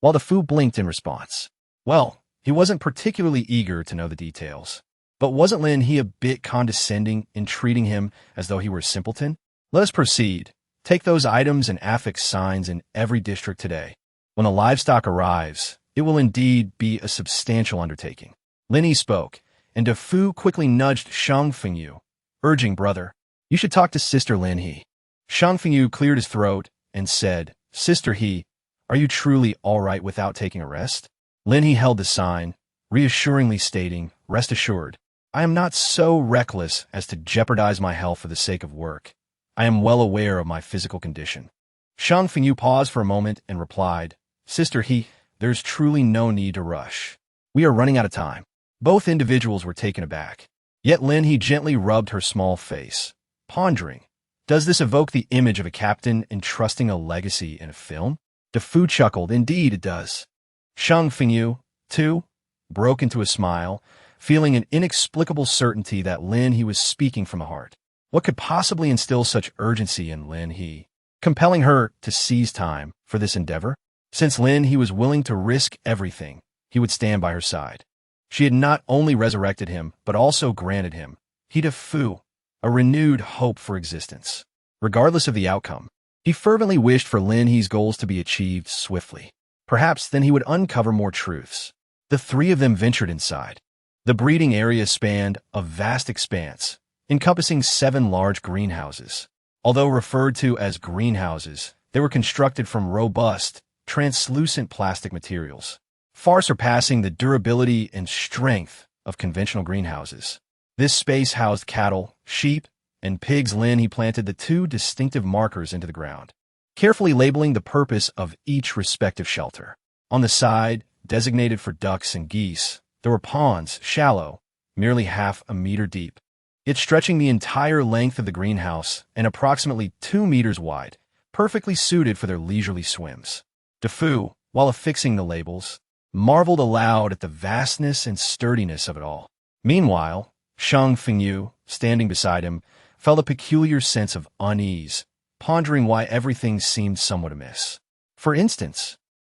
while DeFu blinked in response. Well, he wasn't particularly eager to know the details. But wasn't Lin He a bit condescending in treating him as though he were a simpleton? Let us proceed. Take those items and affix signs in every district today. When the livestock arrives, it will indeed be a substantial undertaking. Lin He spoke, and DeFu quickly nudged Shang Fengyu, urging, brother, you should talk to Sister Lin He. Shang Fengyu cleared his throat and said, Sister He, are you truly all right without taking a rest? Lin He held the sign, reassuringly stating, rest assured, I am not so reckless as to jeopardize my health for the sake of work. I am well aware of my physical condition. Shang Fengyu paused for a moment and replied, Sister He, there's truly no need to rush. We are running out of time. Both individuals were taken aback. Yet Lin He gently rubbed her small face, pondering, does this evoke the image of a captain entrusting a legacy in a film? DeFu chuckled, indeed it does. Shang Fengyu, too, broke into a smile, feeling an inexplicable certainty that Lin He was speaking from the heart. What could possibly instill such urgency in Lin He, compelling her to seize time for this endeavor? Since Lin He was willing to risk everything, he would stand by her side. She had not only resurrected him, but also granted him, DeFu, a renewed hope for existence. Regardless of the outcome, he fervently wished for Lin He's goals to be achieved swiftly. Perhaps then he would uncover more truths. The 3 of them ventured inside. The breeding area spanned a vast expanse, encompassing 7 large greenhouses. Although referred to as greenhouses, they were constructed from robust, translucent plastic materials, far surpassing the durability and strength of conventional greenhouses. This space housed cattle, sheep, and pigs. Lin He planted the two distinctive markers into the ground, carefully labeling the purpose of each respective shelter. On the side, designated for ducks and geese, there were ponds, shallow, merely half a meter deep, yet stretching the entire length of the greenhouse and approximately 2 meters wide, perfectly suited for their leisurely swims. DeFu, while affixing the labels, marveled aloud at the vastness and sturdiness of it all. Meanwhile, Shang Fengyu, standing beside him, felt a peculiar sense of unease, pondering why everything seemed somewhat amiss. For instance,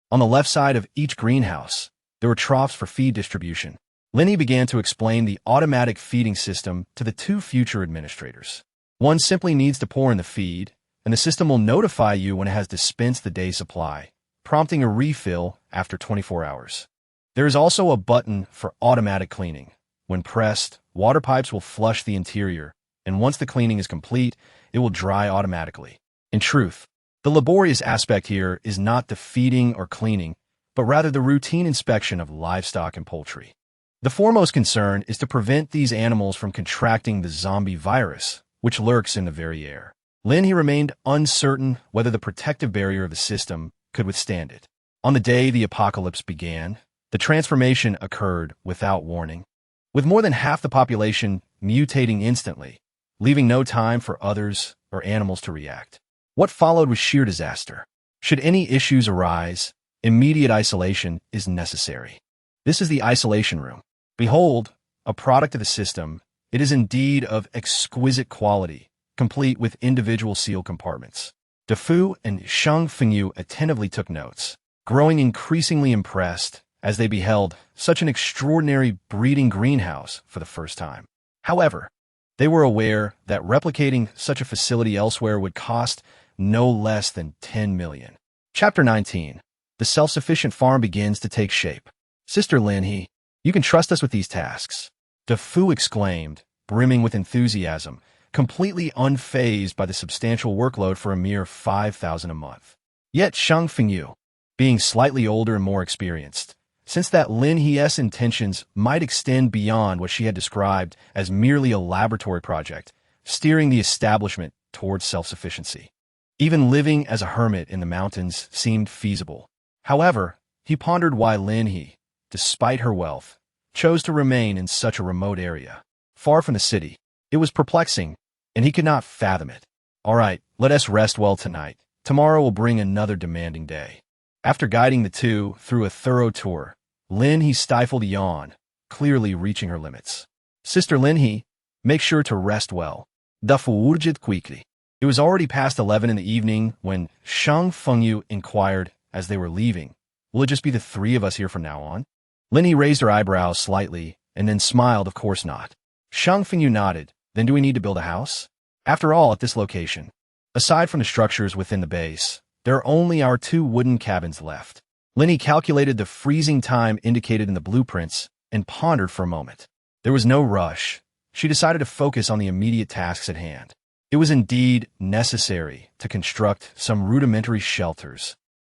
on the left side of each greenhouse, there were troughs for feed distribution. Lin He began to explain the automatic feeding system to the two future administrators. One simply needs to pour in the feed, and the system will notify you when it has dispensed the day's supply, prompting a refill after 24 hours. There is also a button for automatic cleaning. When pressed, water pipes will flush the interior, and once the cleaning is complete, it will dry automatically. In truth, the laborious aspect here is not the feeding or cleaning, but rather the routine inspection of livestock and poultry. The foremost concern is to prevent these animals from contracting the zombie virus, which lurks in the very air. Lin He remained uncertain whether the protective barrier of the system could withstand it. On the day the apocalypse began, the transformation occurred without warning, with more than half the population mutating instantly, leaving no time for others or animals to react. What followed was sheer disaster. Should any issues arise, immediate isolation is necessary. This is the isolation room. Behold, a product of the system. It is indeed of exquisite quality, complete with individual sealed compartments. DeFu and Shang Fengyu attentively took notes, growing increasingly impressed as they beheld such an extraordinary breeding greenhouse for the first time. However, they were aware that replicating such a facility elsewhere would cost no less than 10 million. Chapter 19. The self-sufficient farm begins to take shape. Sister Lin He, you can trust us with these tasks. DeFu exclaimed, brimming with enthusiasm, completely unfazed by the substantial workload for a mere 5,000 a month. Yet Shang Fengyu, being slightly older and more experienced, sensed that Lin He's intentions might extend beyond what she had described as merely a laboratory project, steering the establishment towards self-sufficiency. Even living as a hermit in the mountains seemed feasible. However, he pondered why Lin He, despite her wealth, chose to remain in such a remote area, far from the city. It was perplexing, and he could not fathom it. All right, let us rest well tonight. Tomorrow will bring another demanding day. After guiding the two through a thorough tour, Lin He stifled a yawn, clearly reaching her limits. Sister Lin He, make sure to rest well. DeFu quickly. It was already past 11 in the evening when Shang Fengyu inquired as they were leaving, will it just be the three of us here from now on? Lin He raised her eyebrows slightly and then smiled, of course not. Shang Fengyu nodded. Then do we need to build a house? After all, at this location, aside from the structures within the base, there are only our 2 wooden cabins left. Lin He calculated the freezing time indicated in the blueprints and pondered for a moment. There was no rush. She decided to focus on the immediate tasks at hand. It was indeed necessary to construct some rudimentary shelters,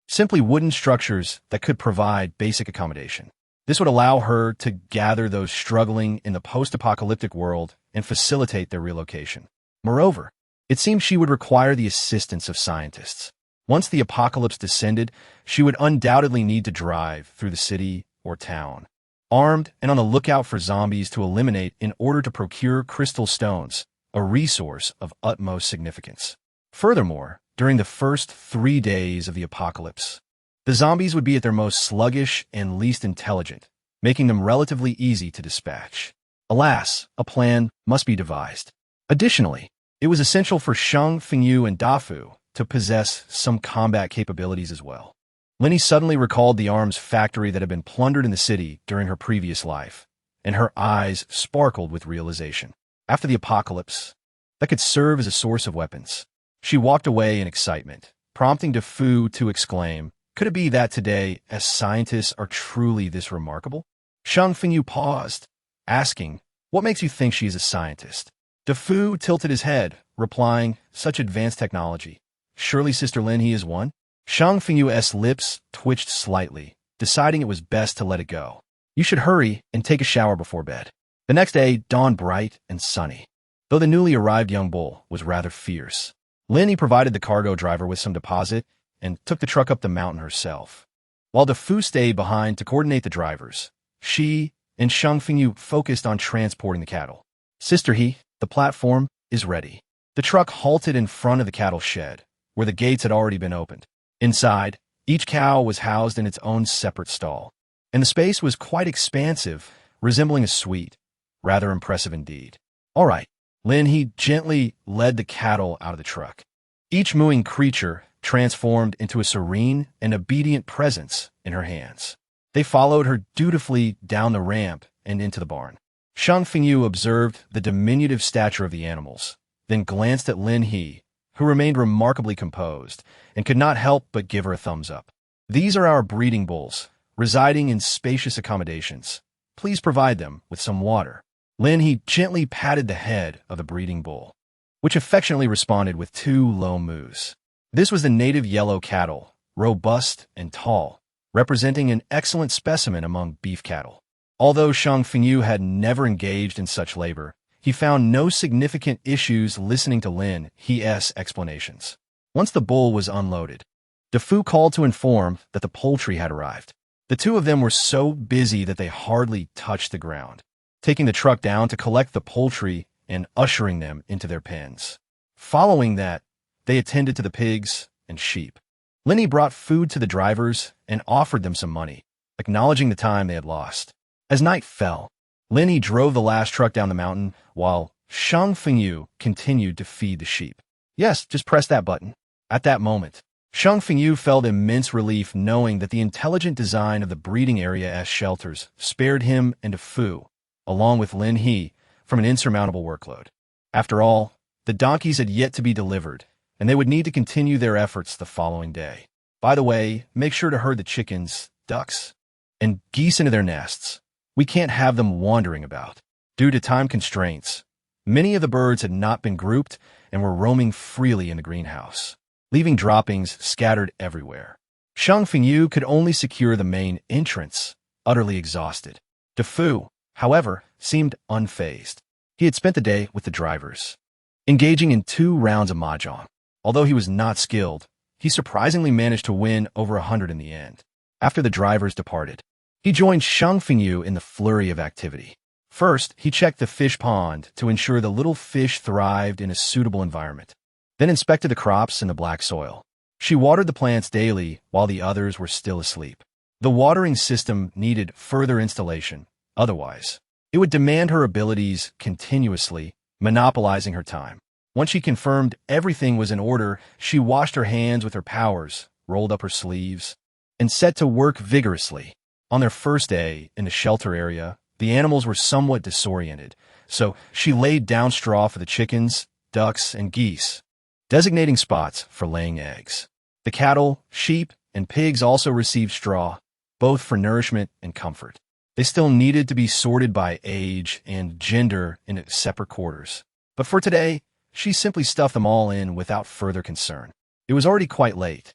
simply wooden structures that could provide basic accommodation. This would allow her to gather those struggling in the post-apocalyptic world and facilitate their relocation. Moreover, it seemed she would require the assistance of scientists. Once the apocalypse descended, she would undoubtedly need to drive through the city or town, armed and on the lookout for zombies to eliminate in order to procure crystal stones, a resource of utmost significance. Furthermore, during the first 3 days of the apocalypse, the zombies would be at their most sluggish and least intelligent, making them relatively easy to dispatch. Alas, a plan must be devised. Additionally, it was essential for Shang Fengyu and DeFu to possess some combat capabilities as well. Lin He suddenly recalled the arms factory that had been plundered in the city during her previous life, and her eyes sparkled with realization. After the apocalypse, that could serve as a source of weapons. She walked away in excitement, prompting DeFu to exclaim, could it be that today, as scientists are truly this remarkable? Shang Fengyu paused, asking, what makes you think she is a scientist? DeFu tilted his head, replying, such advanced technology. Surely Sister Lin He is one? Shang Fingyu's lips twitched slightly, deciding it was best to let it go. You should hurry and take a shower before bed. The next day dawned bright and sunny, though the newly arrived young bull was rather fierce. Lin He provided the cargo driver with some deposit and took the truck up the mountain herself. While DeFu stayed behind to coordinate the drivers, she and Shang Fingyu focused on transporting the cattle. Sister He, the platform is ready. The truck halted in front of the cattle shed, where the gates had already been opened. Inside, each cow was housed in its own separate stall, and the space was quite expansive, resembling a suite. Rather impressive indeed. All right, Lin He gently led the cattle out of the truck. Each mooing creature transformed into a serene and obedient presence in her hands. They followed her dutifully down the ramp and into the barn. Shang Fingyu observed the diminutive stature of the animals, then glanced at Lin He, who remained remarkably composed and could not help but give her a thumbs up. These are our breeding bulls, residing in spacious accommodations. Please provide them with some water. Lin He gently patted the head of the breeding bull, which affectionately responded with 2 low moos. This was the native yellow cattle, robust and tall, representing an excellent specimen among beef cattle. Although Shang Fingyu had never engaged in such labor, he found no significant issues listening to Lin He's explanations. Once the bull was unloaded, DeFu called to inform that the poultry had arrived. The two of them were so busy that they hardly touched the ground, taking the truck down to collect the poultry and ushering them into their pens. Following that, they attended to the pigs and sheep. Lin He brought food to the drivers and offered them some money, acknowledging the time they had lost. As night fell, Lin He drove the last truck down the mountain, while Shang Fingyu continued to feed the sheep. Yes, just press that button. At that moment, Shang Fingyu felt immense relief knowing that the intelligent design of the breeding area as shelters spared him and DeFu, along with Lin He, from an insurmountable workload. After all, the donkeys had yet to be delivered, and they would need to continue their efforts the following day. By the way, make sure to herd the chickens, ducks, and geese into their nests. We can't have them wandering about. Due to time constraints, many of the birds had not been grouped and were roaming freely in the greenhouse, leaving droppings scattered everywhere. Shang Fingyu could only secure the main entrance, utterly exhausted. DeFu, however, seemed unfazed. He had spent the day with the drivers, engaging in 2 rounds of mahjong. Although he was not skilled, he surprisingly managed to win over 100 in the end. After the drivers departed, he joined Shang Fingyu in the flurry of activity. First, he checked the fish pond to ensure the little fish thrived in a suitable environment, then inspected the crops in the black soil. She watered the plants daily while the others were still asleep. The watering system needed further installation, otherwise, it would demand her abilities continuously, monopolizing her time. Once she confirmed everything was in order, she washed her hands with her powers, rolled up her sleeves, and set to work vigorously. On their first day in the shelter area, the animals were somewhat disoriented, so she laid down straw for the chickens, ducks, and geese, designating spots for laying eggs. The cattle, sheep, and pigs also received straw, both for nourishment and comfort. They still needed to be sorted by age and gender in separate quarters. But for today, she simply stuffed them all in without further concern. It was already quite late,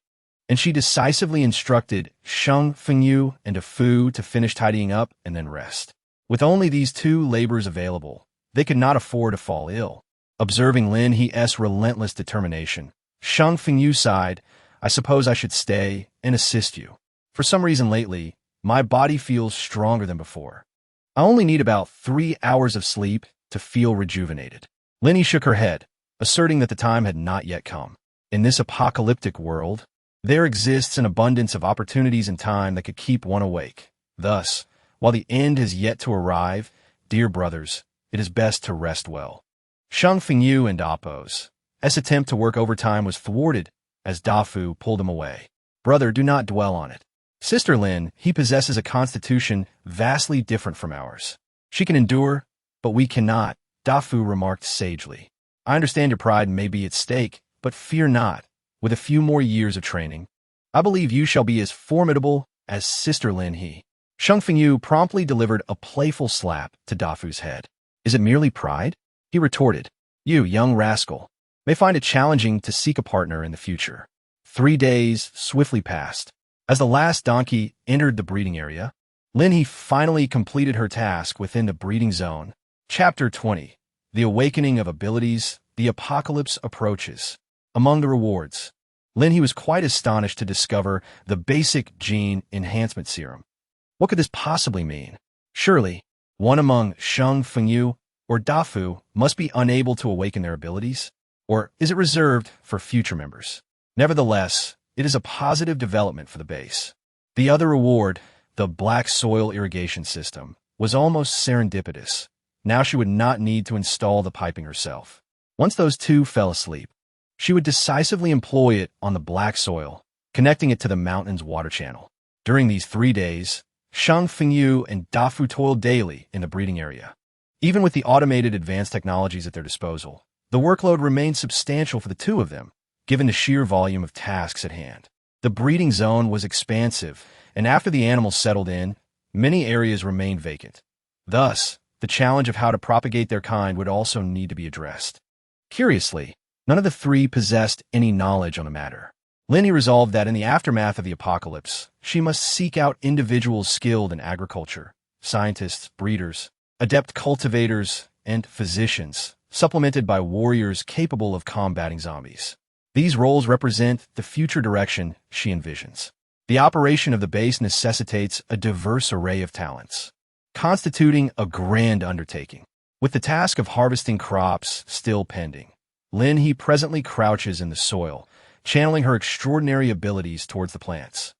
and she decisively instructed Shang Fingyu and DeFu to finish tidying up and then rest. With only these 2 labors available, they could not afford to fall ill. Observing Lin He's relentless determination, Shang Fingyu sighed, I suppose I should stay and assist you. For some reason lately, my body feels stronger than before. I only need about 3 hours of sleep to feel rejuvenated. Lin He shook her head, asserting that the time had not yet come. In this apocalyptic world, there exists an abundance of opportunities and time that could keep one awake. Thus, while the end has yet to arrive, dear brothers, it is best to rest well. Shang Fingyu and Dapo's attempt to work overtime was thwarted as Dafu pulled him away. Brother, do not dwell on it. Sister Lin, he possesses a constitution vastly different from ours. She can endure, but we cannot, Dafu remarked sagely. I understand your pride may be at stake, but fear not. With a few more years of training, I believe you shall be as formidable as Sister Lin He. Shang Fingyu promptly delivered a playful slap to Dafu's head. Is it merely pride? He retorted. You, young rascal, may find it challenging to seek a partner in the future. 3 days swiftly passed. As the last donkey entered the breeding area, Lin He finally completed her task within the breeding zone. Chapter 20. The Awakening of Abilities. The Apocalypse Approaches. Among the rewards, Lin He was quite astonished to discover the basic gene enhancement serum. What could this possibly mean? Surely, one among Sheng Fengyu or Dafu must be unable to awaken their abilities? Or is it reserved for future members? Nevertheless, it is a positive development for the base. The other reward, the black soil irrigation system, was almost serendipitous. Now she would not need to install the piping herself. Once those two fell asleep, she would decisively employ it on the black soil, connecting it to the mountain's water channel. During these 3 days, Shang Fengyu and Dafu toiled daily in the breeding area. Even with the automated advanced technologies at their disposal, the workload remained substantial for the two of them, given the sheer volume of tasks at hand. The breeding zone was expansive, and after the animals settled in, many areas remained vacant. Thus, the challenge of how to propagate their kind would also need to be addressed. Curiously, none of the three possessed any knowledge on the matter. Lin He resolved that in the aftermath of the apocalypse, she must seek out individuals skilled in agriculture, scientists, breeders, adept cultivators, and physicians, supplemented by warriors capable of combating zombies. These roles represent the future direction she envisions. The operation of the base necessitates a diverse array of talents, constituting a grand undertaking. With the task of harvesting crops still pending, Lin He presently crouches in the soil, channeling her extraordinary abilities towards the plants.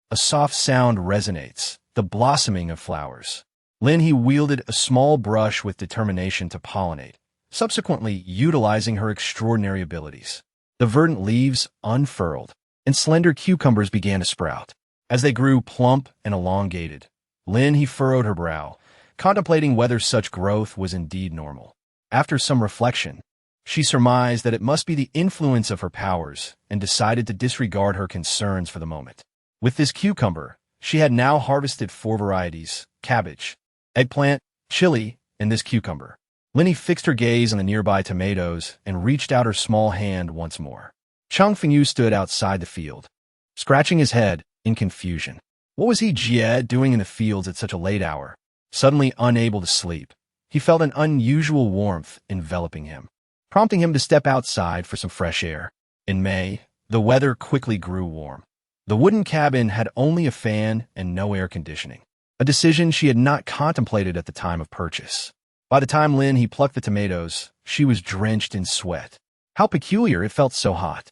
A soft sound resonates, the blossoming of flowers. Lin He wielded a small brush with determination to pollinate, subsequently utilizing her extraordinary abilities. The verdant leaves unfurled, and slender cucumbers began to sprout. As they grew plump and elongated, Lin He furrowed her brow, contemplating whether such growth was indeed normal. After some reflection, she surmised that it must be the influence of her powers and decided to disregard her concerns for the moment. With this cucumber, she had now harvested 4 varieties: cabbage, eggplant, chili, and this cucumber. Lin He fixed her gaze on the nearby tomatoes and reached out her small hand once more. Chang Fengyu stood outside the field, scratching his head in confusion. What was he Jie doing in the fields at such a late hour? Suddenly unable to sleep, he felt an unusual warmth enveloping him, prompting him to step outside for some fresh air. In May, the weather quickly grew warm. The wooden cabin had only a fan and no air conditioning, a decision she had not contemplated at the time of purchase. By the time Lin He plucked the tomatoes, she was drenched in sweat. How peculiar, it felt so hot.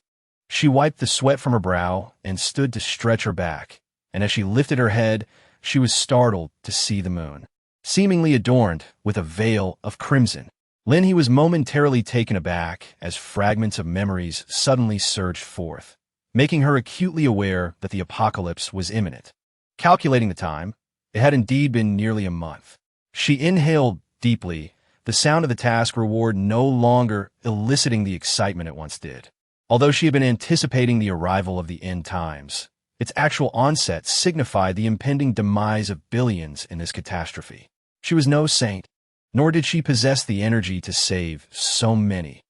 She wiped the sweat from her brow and stood to stretch her back, and as she lifted her head, she was startled to see the moon, seemingly adorned with a veil of crimson. Lin He was momentarily taken aback as fragments of memories suddenly surged forth, making her acutely aware that the apocalypse was imminent. Calculating the time, it had indeed been nearly a month. She inhaled deeply, the sound of the task reward no longer eliciting the excitement it once did. Although she had been anticipating the arrival of the end times, its actual onset signified the impending demise of billions in this catastrophe. She was no saint, nor did she possess the energy to save so many.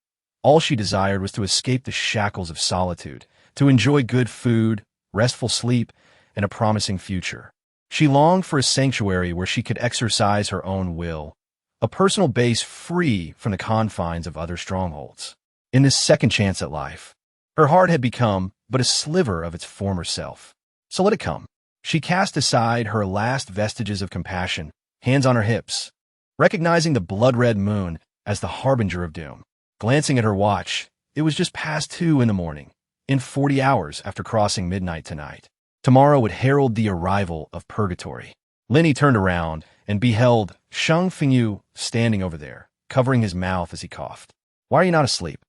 All she desired was to escape the shackles of solitude, to enjoy good food, restful sleep, and a promising future. She longed for a sanctuary where she could exercise her own will, a personal base free from the confines of other strongholds. In this second chance at life, her heart had become but a sliver of its former self. So let it come. She cast aside her last vestiges of compassion, hands on her hips, recognizing the blood-red moon as the harbinger of doom. Glancing at her watch, it was just past 2 in the morning, in 40 hours after crossing midnight tonight. Tomorrow would herald the arrival of purgatory. Lin He turned around and beheld Shang Fengyu standing over there, covering his mouth as he coughed. "Why are you not asleep?"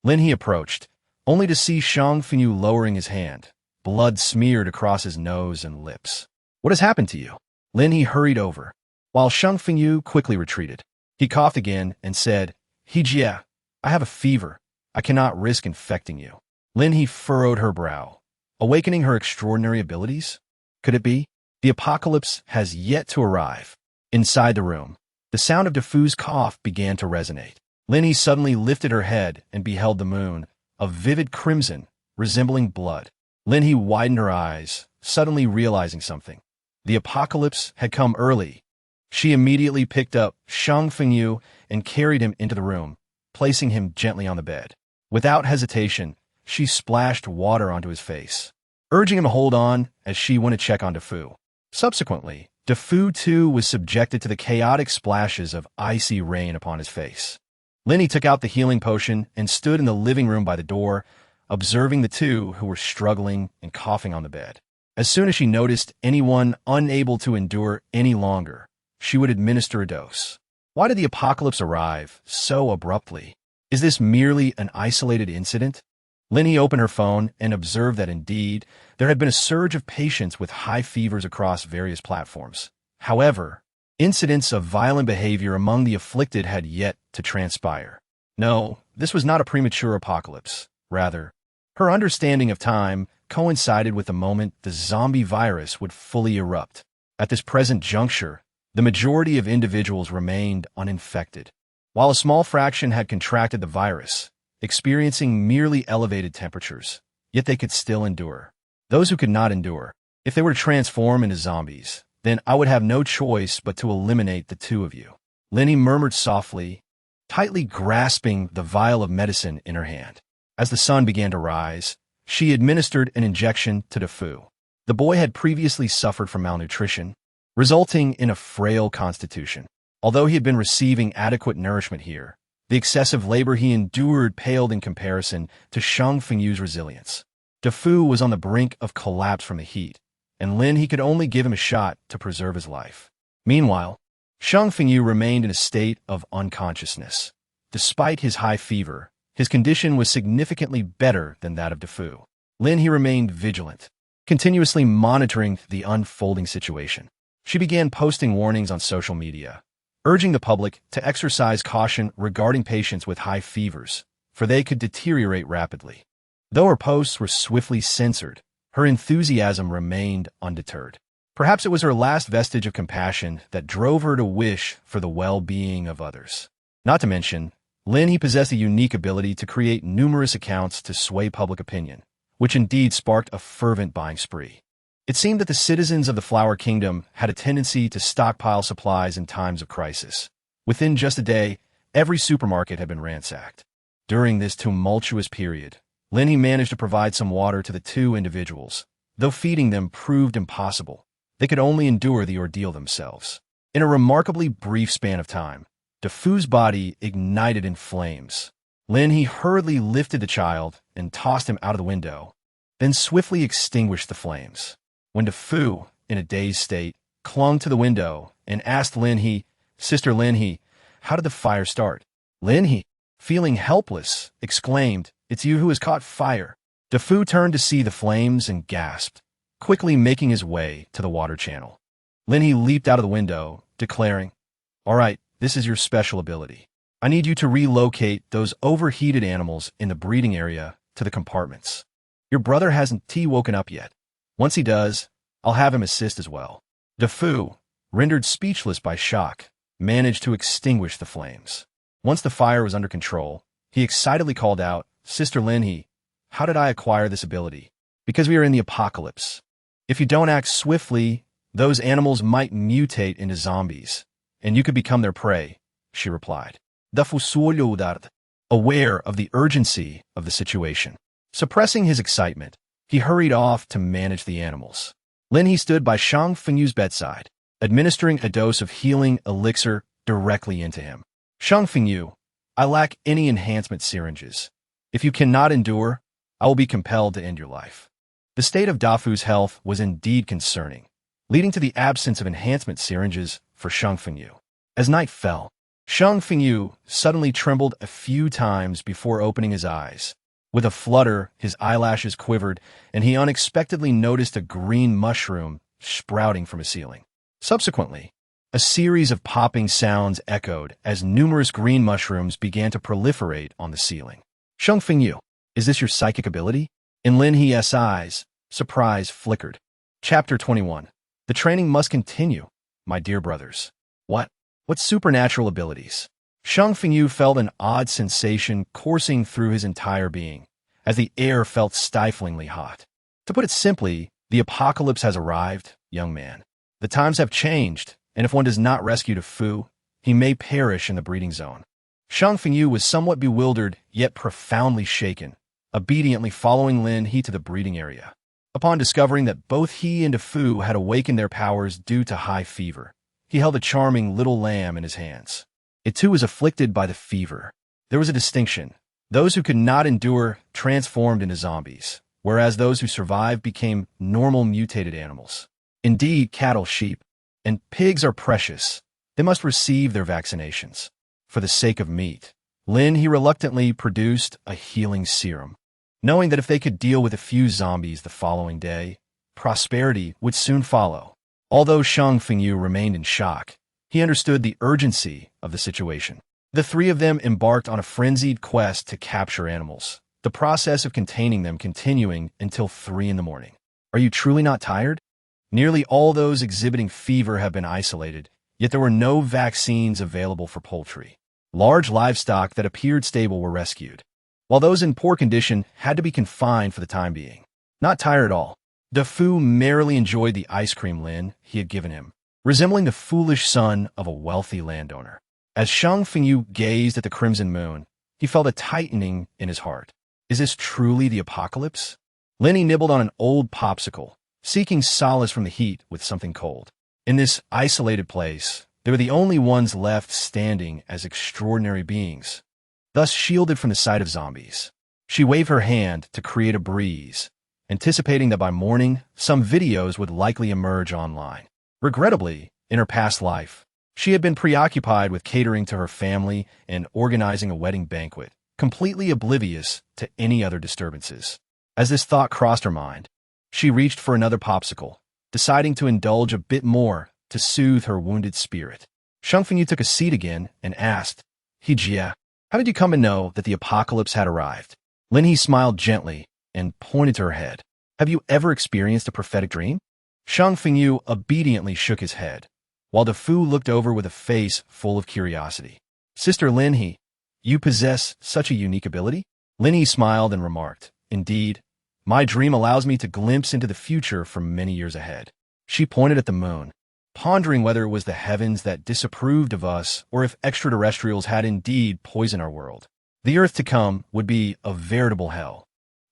Lin He approached, only to see Shang Fengyu lowering his hand, blood smeared across his nose and lips. "What has happened to you?" Lin He hurried over, while Shang Fengyu quickly retreated. He coughed again and said, "He Jie, I have a fever. I cannot risk infecting you." Lin He furrowed her brow, awakening her extraordinary abilities. Could it be? The apocalypse has yet to arrive. Inside the room, the sound of Dafu's cough began to resonate. Lin He suddenly lifted her head and beheld the moon, a vivid crimson, resembling blood. Lin He widened her eyes, suddenly realizing something. The apocalypse had come early. She immediately picked up Shang Fengyu and carried him into the room, placing him gently on the bed. Without hesitation, she splashed water onto his face, urging him to hold on as she went to check on DeFu. Subsequently, DeFu too was subjected to the chaotic splashes of icy rain upon his face. Lin He took out the healing potion and stood in the living room by the door, observing the two who were struggling and coughing on the bed. As soon as she noticed anyone unable to endure any longer, she would administer a dose. Why did the apocalypse arrive so abruptly? Is this merely an isolated incident? Lin He opened her phone and observed that indeed, there had been a surge of patients with high fevers across various platforms. However, incidents of violent behavior among the afflicted had yet to transpire. No, this was not a premature apocalypse. Rather, her understanding of time coincided with the moment the zombie virus would fully erupt. At this present juncture, the majority of individuals remained uninfected, while a small fraction had contracted the virus, experiencing merely elevated temperatures, yet they could still endure. Those who could not endure, if they were to transform into zombies, then I would have no choice but to eliminate the two of you. Lin He murmured softly, tightly grasping the vial of medicine in her hand. As the sun began to rise, she administered an injection to DeFu. The boy had previously suffered from malnutrition, resulting in a frail constitution. Although he had been receiving adequate nourishment here, the excessive labor he endured paled in comparison to Shang Fengyu's resilience. DeFu was on the brink of collapse from the heat, and Lin He could only give him a shot to preserve his life. Meanwhile, Shang Fengyu remained in a state of unconsciousness. Despite his high fever, his condition was significantly better than that of DeFu. Lin He remained vigilant, continuously monitoring the unfolding situation. She began posting warnings on social media, urging the public to exercise caution regarding patients with high fevers, for they could deteriorate rapidly. Though her posts were swiftly censored, her enthusiasm remained undeterred. Perhaps it was her last vestige of compassion that drove her to wish for the well-being of others. Not to mention, Lin He possessed a unique ability to create numerous accounts to sway public opinion, which indeed sparked a fervent buying spree. It seemed that the citizens of the Flower Kingdom had a tendency to stockpile supplies in times of crisis. Within just a day, every supermarket had been ransacked. During this tumultuous period, Lin He managed to provide some water to the two individuals. Though feeding them proved impossible, they could only endure the ordeal themselves. In a remarkably brief span of time, DeFu's body ignited in flames. Lin He hurriedly lifted the child and tossed him out of the window, then swiftly extinguished the flames. When DeFu, in a dazed state, clung to the window and asked Lin He, "Sister Lin He, how did the fire start?" Lin He, feeling helpless, exclaimed, "It's you who has caught fire." DeFu turned to see the flames and gasped, quickly making his way to the water channel. Lin He leaped out of the window, declaring, "All right, this is your special ability. I need you to relocate those overheated animals in the breeding area to the compartments. Your brother hasn't woken up yet. Once he does, I'll have him assist as well." DeFu, rendered speechless by shock, managed to extinguish the flames. Once the fire was under control, he excitedly called out, "Sister Lin He, how did I acquire this ability?" "Because we are in the apocalypse. If you don't act swiftly, those animals might mutate into zombies, and you could become their prey," she replied. Aware of the urgency of the situation, suppressing his excitement, he hurried off to manage the animals. Lin He stood by Shang Fengyu's bedside, administering a dose of healing elixir directly into him. "Shang Fengyu, I lack any enhancement syringes. If you cannot endure, I will be compelled to end your life." The state of Dafu's health was indeed concerning, leading to the absence of enhancement syringes for Shang Fengyu. As night fell, Shang Fengyu suddenly trembled a few times before opening his eyes. With a flutter, his eyelashes quivered, and he unexpectedly noticed a green mushroom sprouting from his ceiling. Subsequently, a series of popping sounds echoed as numerous green mushrooms began to proliferate on the ceiling. "Shang Fengyu, is this your psychic ability?" In Lin He's eyes, surprise flickered. Chapter 21. The training must continue, my dear brothers. What supernatural abilities? Shang Fengyu felt an odd sensation coursing through his entire being, as the air felt stiflingly hot. To put it simply, the apocalypse has arrived, young man. The times have changed, and if one does not rescue the Fu, he may perish in the breeding zone. Shang Fengyu was somewhat bewildered, yet profoundly shaken, obediently following Lin He to the breeding area. Upon discovering that both he and the Fu had awakened their powers due to high fever, he held a charming little lamb in his hands. It too was afflicted by the fever. There was a distinction. Those who could not endure transformed into zombies, whereas those who survived became normal mutated animals. Indeed, cattle, sheep, and pigs are precious. They must receive their vaccinations. For the sake of meat, Lin He reluctantly produced a healing serum, knowing that if they could deal with a few zombies the following day, prosperity would soon follow. Although Shang Fengyu remained in shock, he understood the urgency of the situation. The three of them embarked on a frenzied quest to capture animals, the process of containing them continuing until 3 in the morning. Are you truly not tired? Nearly all those exhibiting fever have been isolated, yet there were no vaccines available for poultry. Large livestock that appeared stable were rescued, while those in poor condition had to be confined for the time being. Not tired at all, the Fu merrily enjoyed the ice cream Lin He had given him, resembling the foolish son of a wealthy landowner. As Shang Fengyu gazed at the crimson moon, he felt a tightening in his heart. Is this truly the apocalypse? Lin He nibbled on an old popsicle, seeking solace from the heat with something cold. In this isolated place, they were the only ones left standing as extraordinary beings, thus shielded from the sight of zombies. She waved her hand to create a breeze, anticipating that by morning, some videos would likely emerge online. Regrettably, in her past life, she had been preoccupied with catering to her family and organizing a wedding banquet, completely oblivious to any other disturbances. As this thought crossed her mind, she reached for another popsicle, deciding to indulge a bit more to soothe her wounded spirit. Shang Fengyu took a seat again and asked, Hijia, how did you come to know that the apocalypse had arrived? Lin He smiled gently and pointed to her head. Have you ever experienced a prophetic dream? Shang Fengyu obediently shook his head, while the Fu looked over with a face full of curiosity. Sister Lin He, you possess such a unique ability? Lin He smiled and remarked, Indeed, my dream allows me to glimpse into the future for many years ahead. She pointed at the moon, pondering whether it was the heavens that disapproved of us or if extraterrestrials had indeed poisoned our world. The Earth to come would be a veritable hell,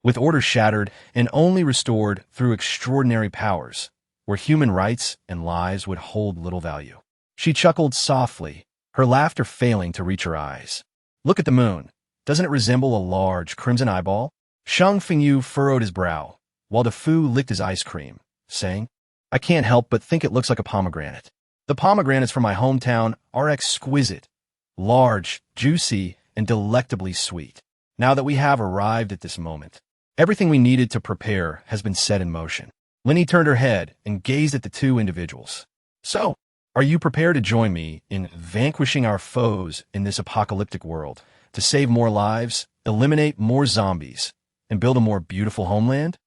with order shattered and only restored through extraordinary powers, where human rights and lives would hold little value. She chuckled softly, her laughter failing to reach her eyes. Look at the moon. Doesn't it resemble a large crimson eyeball? Shang Fengyu furrowed his brow, while the Fu licked his ice cream, saying, I can't help but think it looks like a pomegranate. The pomegranates from my hometown are exquisite, large, juicy, and delectably sweet. Now that we have arrived at this moment, everything we needed to prepare has been set in motion. Lin He turned her head and gazed at the two individuals. So, are you prepared to join me in vanquishing our foes in this apocalyptic world, to save more lives, eliminate more zombies, and build a more beautiful homeland?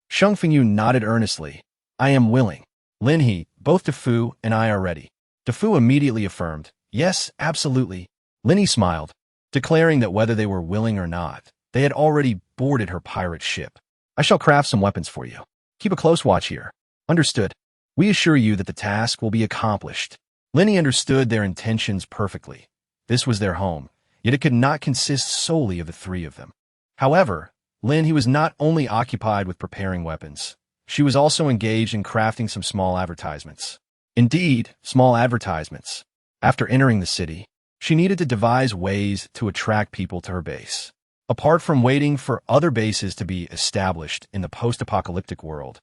Shang Fengyu nodded earnestly. I am willing. Lin He, both the Fu and I are ready. The Fu immediately affirmed, Yes, absolutely. Lin He smiled, declaring that whether they were willing or not, they had already boarded her pirate ship. I shall craft some weapons for you. Keep a close watch here. Understood. We assure you that the task will be accomplished. Lin He understood their intentions perfectly. This was their home, yet it could not consist solely of the three of them. However, Lin He was not only occupied with preparing weapons, she was also engaged in crafting some small advertisements. Indeed, small advertisements. After entering the city, she needed to devise ways to attract people to her base. Apart from waiting for other bases to be established in the post-apocalyptic world,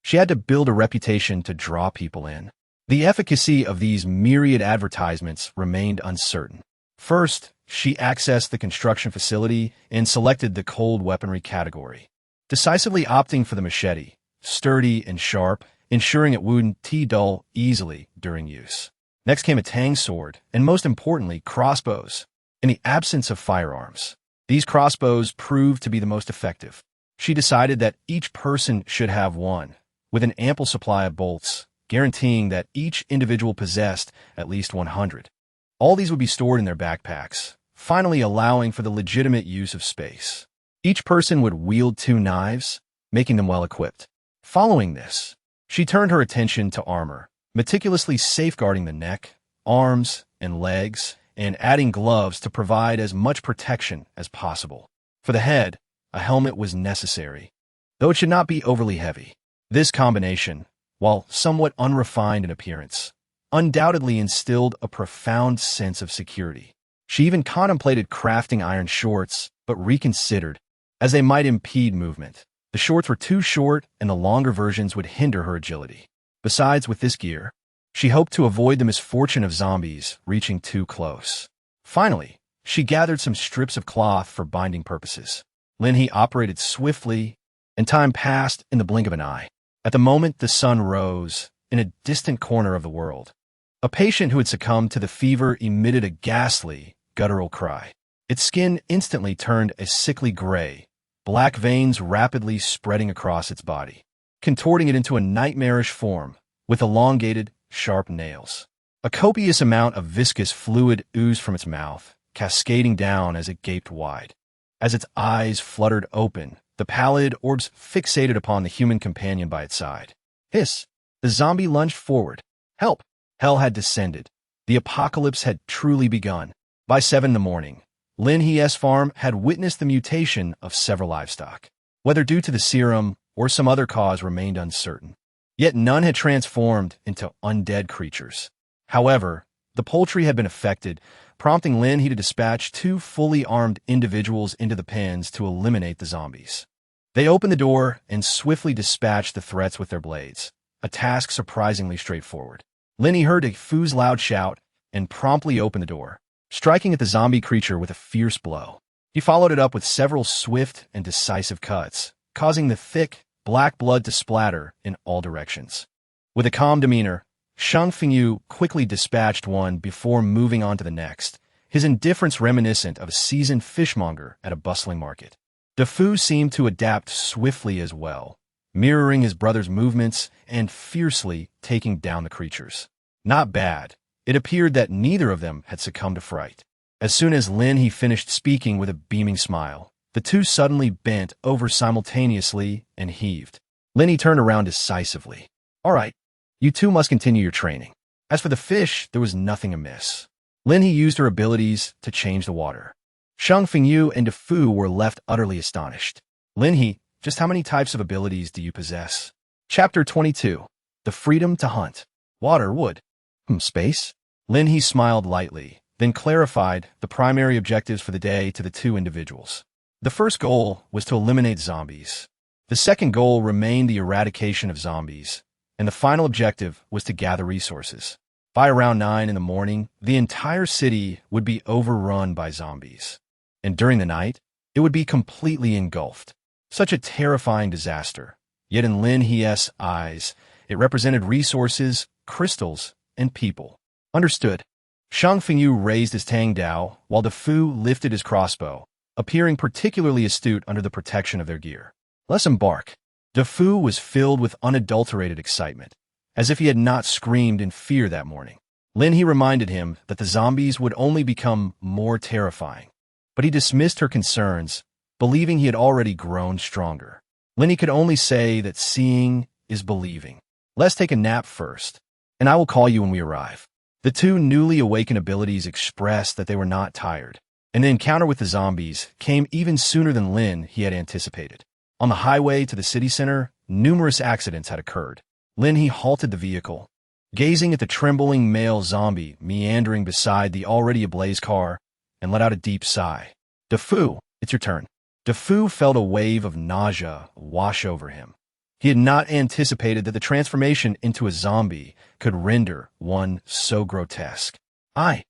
she had to build a reputation to draw people in. The efficacy of these myriad advertisements remained uncertain. First, she accessed the construction facility and selected the cold weaponry category, decisively opting for the machete, sturdy and sharp, ensuring it wouldn't dull easily during use. Next came a tang sword, and most importantly, crossbows. In the absence of firearms, these crossbows proved to be the most effective. She decided that each person should have one, with an ample supply of bolts, guaranteeing that each individual possessed at least 100. All these would be stored in their backpacks, finally allowing for the legitimate use of space. Each person would wield 2 knives, making them well equipped. Following this, she turned her attention to armor, meticulously safeguarding the neck, arms, and legs, and adding gloves to provide as much protection as possible. For the head, a helmet was necessary, though it should not be overly heavy. This combination, while somewhat unrefined in appearance, undoubtedly instilled a profound sense of security. She even contemplated crafting iron shorts, but reconsidered, as they might impede movement. The shorts were too short, and the longer versions would hinder her agility. Besides, with this gear, she hoped to avoid the misfortune of zombies reaching too close. Finally, she gathered some strips of cloth for binding purposes. Lin He operated swiftly, and time passed in the blink of an eye. At the moment the sun rose, in a distant corner of the world, a patient who had succumbed to the fever emitted a ghastly, guttural cry. Its skin instantly turned a sickly gray, black veins rapidly spreading across its body, contorting it into a nightmarish form, with elongated, sharp nails. A copious amount of viscous fluid oozed from its mouth, cascading down as it gaped wide. As its eyes fluttered open, the pallid orbs fixated upon the human companion by its side. Hiss! The zombie lunged forward. Help! Hell had descended. The apocalypse had truly begun. By 7 in the morning, Lin He's farm had witnessed the mutation of several livestock. Whether due to the serum or some other cause remained uncertain. Yet none had transformed into undead creatures. However, the poultry had been affected, prompting Lin He to dispatch 2 fully armed individuals into the pens to eliminate the zombies. They opened the door and swiftly dispatched the threats with their blades, a task surprisingly straightforward. Lin He heard a Fu's loud shout and promptly opened the door, striking at the zombie creature with a fierce blow. He followed it up with several swift and decisive cuts, causing the thick, black blood to splatter in all directions. With a calm demeanor, Shang Fengyu quickly dispatched one before moving on to the next, his indifference reminiscent of a seasoned fishmonger at a bustling market. De Fu seemed to adapt swiftly as well, mirroring his brother's movements and fiercely taking down the creatures. Not bad. It appeared that neither of them had succumbed to fright. As soon as Lin He finished speaking with a beaming smile, the 2 suddenly bent over simultaneously and heaved. Lin He turned around decisively. All right, you 2 must continue your training. As for the fish, there was nothing amiss. Lin He used her abilities to change the water. Shang Fengyu and De Fu were left utterly astonished. Lin He, just how many types of abilities do you possess? Chapter 22. The Freedom to Hunt. Water, wood. Space? Lin He smiled lightly, then clarified the primary objectives for the day to the 2 individuals. The first goal was to eliminate zombies. The second goal remained the eradication of zombies, and the final objective was to gather resources. By around 9 in the morning, the entire city would be overrun by zombies. And during the night, it would be completely engulfed. Such a terrifying disaster. Yet in Lin He's eyes, it represented resources, crystals, and people. Understood. Shang Fengyu raised his Tang Dao, while De Fu lifted his crossbow, appearing particularly astute under the protection of their gear. Let's embark. De Fu was filled with unadulterated excitement, as if he had not screamed in fear that morning. Lin He reminded him that the zombies would only become more terrifying, but he dismissed her concerns, believing he had already grown stronger. Lin He could only say that seeing is believing. Let's take a nap first, and I will call you when we arrive. The 2 newly awakened abilities expressed that they were not tired, and the encounter with the zombies came even sooner than Lin He had anticipated. On the highway to the city center, numerous accidents had occurred. Lin He halted the vehicle, gazing at the trembling male zombie meandering beside the already ablaze car, and let out a deep sigh. De Fu, it's your turn. De Fu felt a wave of nausea wash over him. He had not anticipated that the transformation into a zombie could render one so grotesque. I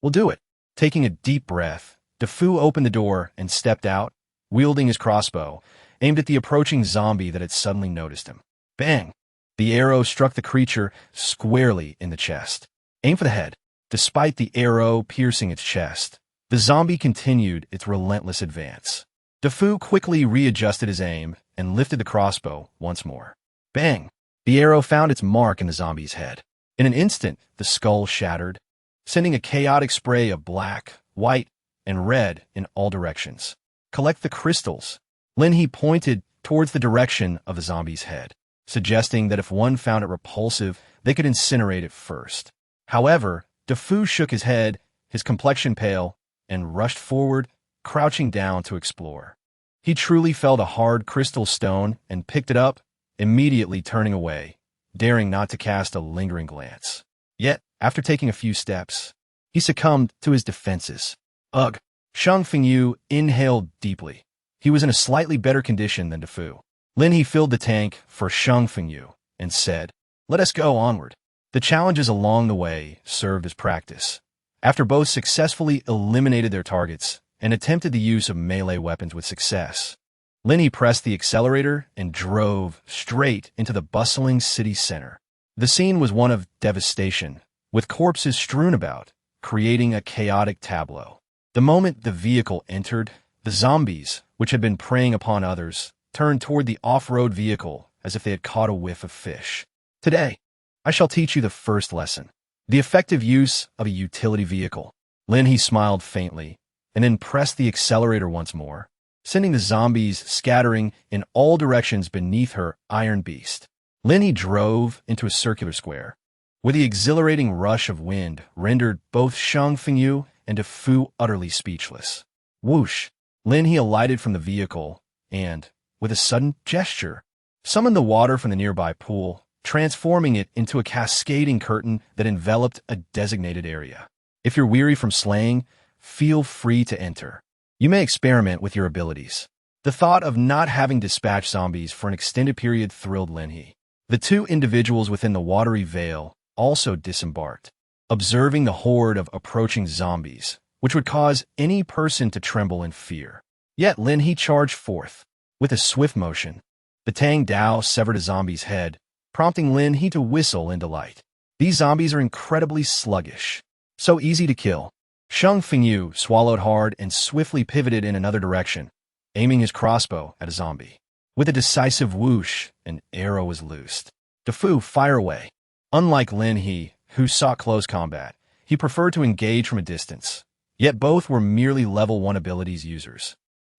will do it. Taking a deep breath, De Fu opened the door and stepped out, wielding his crossbow, aimed at the approaching zombie that had suddenly noticed him. Bang! The arrow struck the creature squarely in the chest. Aim for the head. Despite the arrow piercing its chest, the zombie continued its relentless advance. De Fu quickly readjusted his aim and lifted the crossbow once more. Bang! The arrow found its mark in the zombie's head. In an instant, the skull shattered, sending a chaotic spray of black, white, and red in all directions. Collect the crystals. Lin He pointed towards the direction of the zombie's head. suggesting that if one found it repulsive, they could incinerate it first. However, DeFu shook his head, his complexion pale, and rushed forward, crouching down to explore. He truly felt a hard crystal stone and picked it up, immediately turning away, daring not to cast a lingering glance. Yet, after taking a few steps, he succumbed to his defenses. Ugh! Shang Fengyu inhaled deeply. He was in a slightly better condition than DeFu. Lin He filled the tank for Shang Fengyu and said, "Let us go onward." The challenges along the way served as practice. After both successfully eliminated their targets and attempted the use of melee weapons with success, Lin He pressed the accelerator and drove straight into the bustling city center. The scene was one of devastation, with corpses strewn about, creating a chaotic tableau. The moment the vehicle entered, the zombies, which had been preying upon others, turned toward the off-road vehicle as if they had caught a whiff of fish. Today, I shall teach you the first lesson, the effective use of a utility vehicle. Lin He smiled faintly, and then pressed the accelerator once more, sending the zombies scattering in all directions beneath her iron beast. Lin He drove into a circular square, where the exhilarating rush of wind rendered both Shang Fengyu and DeFu utterly speechless. Whoosh! Lin He alighted from the vehicle and, with a sudden gesture, summoned the water from the nearby pool, transforming it into a cascading curtain that enveloped a designated area. If you're weary from slaying, feel free to enter. You may experiment with your abilities. The thought of not having dispatched zombies for an extended period thrilled Lin He. The two individuals within the watery veil also disembarked, observing the horde of approaching zombies, which would cause any person to tremble in fear. Yet Lin He charged forth. With a swift motion, the Tang Dao severed a zombie's head, prompting Lin He to whistle in delight. These zombies are incredibly sluggish, so easy to kill. Shang Fengyu swallowed hard and swiftly pivoted in another direction, aiming his crossbow at a zombie. With a decisive whoosh, an arrow was loosed. DeFu, fire away. Unlike Lin He, who sought close combat, he preferred to engage from a distance. Yet both were merely level 1 abilities users,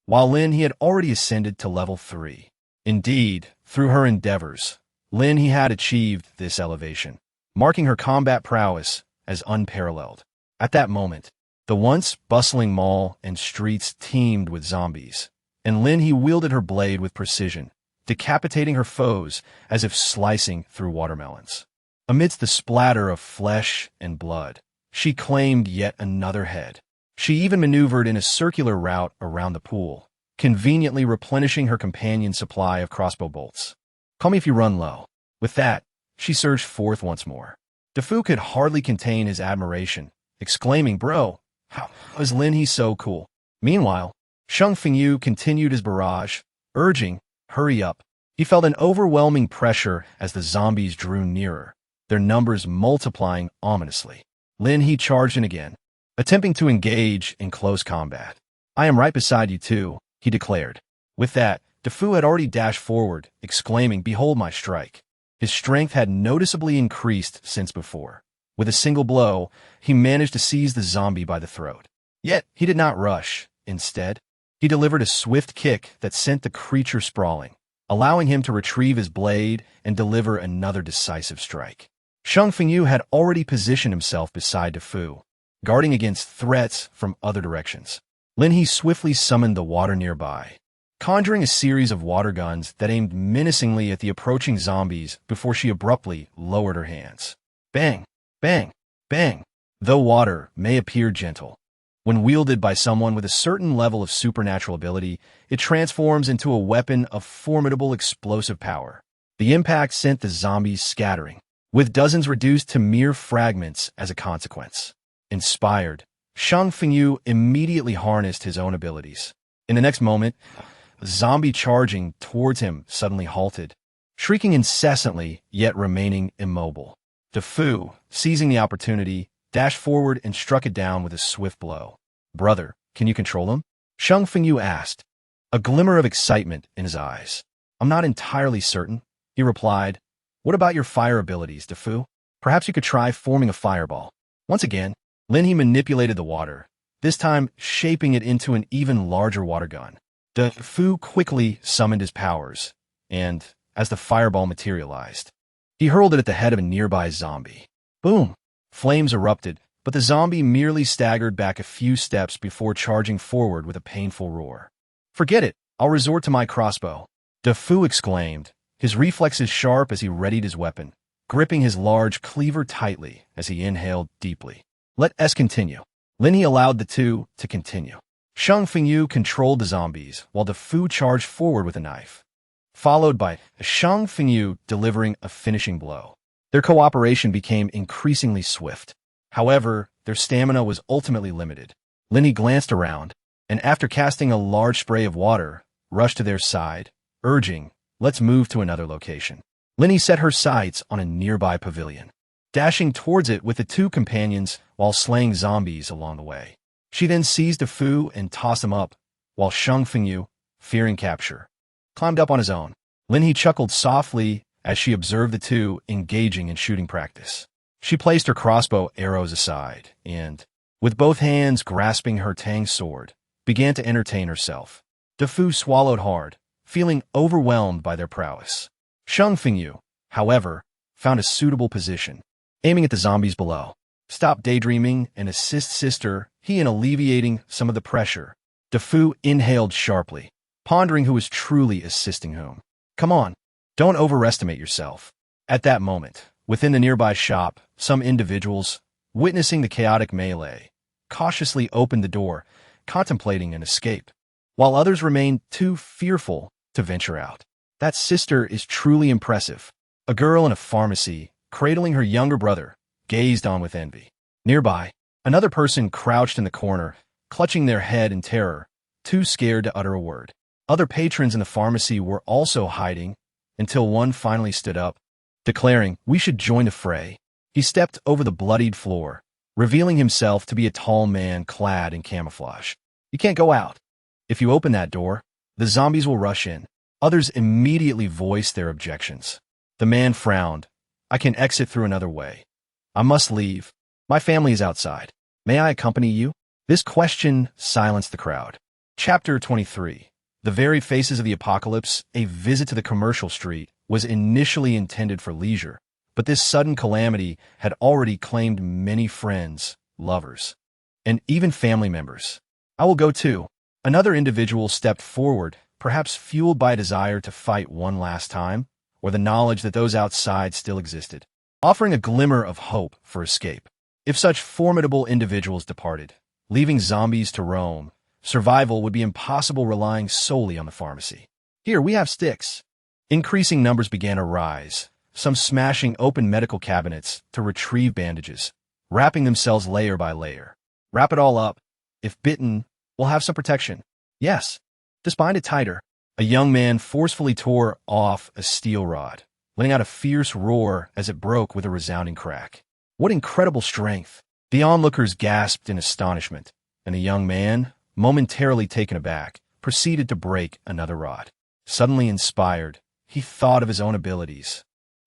while Lin He had already ascended to level 3. Indeed, through her endeavors, Lin He had achieved this elevation, marking her combat prowess as unparalleled. At that moment, the once bustling mall and streets teemed with zombies, and Lin He wielded her blade with precision, decapitating her foes as if slicing through watermelons. Amidst the splatter of flesh and blood, she claimed yet another head. She even maneuvered in a circular route around the pool, conveniently replenishing her companion's supply of crossbow bolts. Call me if you run low. With that, she surged forth once more. DeFu could hardly contain his admiration, exclaiming, "Bro, how is Lin He so cool?" Meanwhile, Shang Fengyu continued his barrage, urging, "Hurry up." He felt an overwhelming pressure as the zombies drew nearer, their numbers multiplying ominously. Lin He charged in again, attempting to engage in close combat. "I am right beside you too," he declared. With that, DeFu had already dashed forward, exclaiming, "Behold my strike." His strength had noticeably increased since before. With a single blow, he managed to seize the zombie by the throat. Yet, he did not rush. Instead, he delivered a swift kick that sent the creature sprawling, allowing him to retrieve his blade and deliver another decisive strike. Shang Fengyu had already positioned himself beside DeFu, guarding against threats from other directions. Lin He swiftly summoned the water nearby, conjuring a series of water guns that aimed menacingly at the approaching zombies before she abruptly lowered her hands. Bang! Bang! Bang! Though water may appear gentle, when wielded by someone with a certain level of supernatural ability, it transforms into a weapon of formidable explosive power. The impact sent the zombies scattering, with dozens reduced to mere fragments as a consequence. Inspired, Shang Fengyu immediately harnessed his own abilities. In the next moment, a zombie charging towards him suddenly halted, shrieking incessantly yet remaining immobile. DeFu, seizing the opportunity, dashed forward and struck it down with a swift blow. "Brother, can you control him?" Shang Fengyu asked, a glimmer of excitement in his eyes. "I'm not entirely certain," he replied. "What about your fire abilities, DeFu? Perhaps you could try forming a fireball." Once again, Lin He manipulated the water, this time shaping it into an even larger water gun. DeFu quickly summoned his powers, and, as the fireball materialized. He hurled it at the head of a nearby zombie. Boom! Flames erupted, but the zombie merely staggered back a few steps before charging forward with a painful roar. "Forget it, I'll resort to my crossbow," Defoe exclaimed, his reflexes sharp as he readied his weapon, gripping his large cleaver tightly as he inhaled deeply. "Let us continue." Lin He allowed the two to continue. Shang Fengyu controlled the zombies while Defoe charged forward with a knife, followed by Shang Fengyu delivering a finishing blow. Their cooperation became increasingly swift. However, their stamina was ultimately limited. Lin He glanced around, and after casting a large spray of water, rushed to their side, urging, "Let's move to another location." Lin He set her sights on a nearby pavilion, dashing towards it with the two companions while slaying zombies along the way. She then seized Defoe and tossed him up, while Shang Fengyu, fearing capture, climbed up on his own. Lin He chuckled softly as she observed the two engaging in shooting practice. She placed her crossbow arrows aside and, with both hands grasping her tang sword, began to entertain herself. Defoe swallowed hard, feeling overwhelmed by their prowess. Shang Fengyu, however, found a suitable position, aiming at the zombies below. "Stop daydreaming and assist sister," he in alleviating some of the pressure. Defoe inhaled sharply, pondering who was truly assisting whom. "Come on, don't overestimate yourself." At that moment, within the nearby shop, some individuals, witnessing the chaotic melee, cautiously opened the door, contemplating an escape, while others remained too fearful to venture out. "That sister is truly impressive." A girl in a pharmacy, cradling her younger brother, gazed on with envy. Nearby, another person crouched in the corner, clutching their head in terror, too scared to utter a word. Other patrons in the pharmacy were also hiding, until one finally stood up, declaring, "We should join the fray." He stepped over the bloodied floor, revealing himself to be a tall man clad in camouflage. "You can't go out. If you open that door, the zombies will rush in." Others immediately voiced their objections. The man frowned. "I can exit through another way. I must leave. My family is outside. May I accompany you?" This question silenced the crowd. Chapter 23. The very faces of the apocalypse, a visit to the commercial street, was initially intended for leisure, but this sudden calamity had already claimed many friends, lovers, and even family members. "I will go too." Another individual stepped forward, perhaps fueled by a desire to fight one last time, or the knowledge that those outside still existed, offering a glimmer of hope for escape. If such formidable individuals departed, leaving zombies to roam, survival would be impossible relying solely on the pharmacy. "Here, we have sticks." Increasing numbers began to rise, some smashing open medical cabinets to retrieve bandages, wrapping themselves layer by layer. "Wrap it all up. If bitten, we'll have some protection." "Yes. Just bind it tighter." A young man forcefully tore off a steel rod, letting out a fierce roar as it broke with a resounding crack. What incredible strength! The onlookers gasped in astonishment, and the young man, momentarily taken aback, proceeded to break another rod. Suddenly inspired, he thought of his own abilities.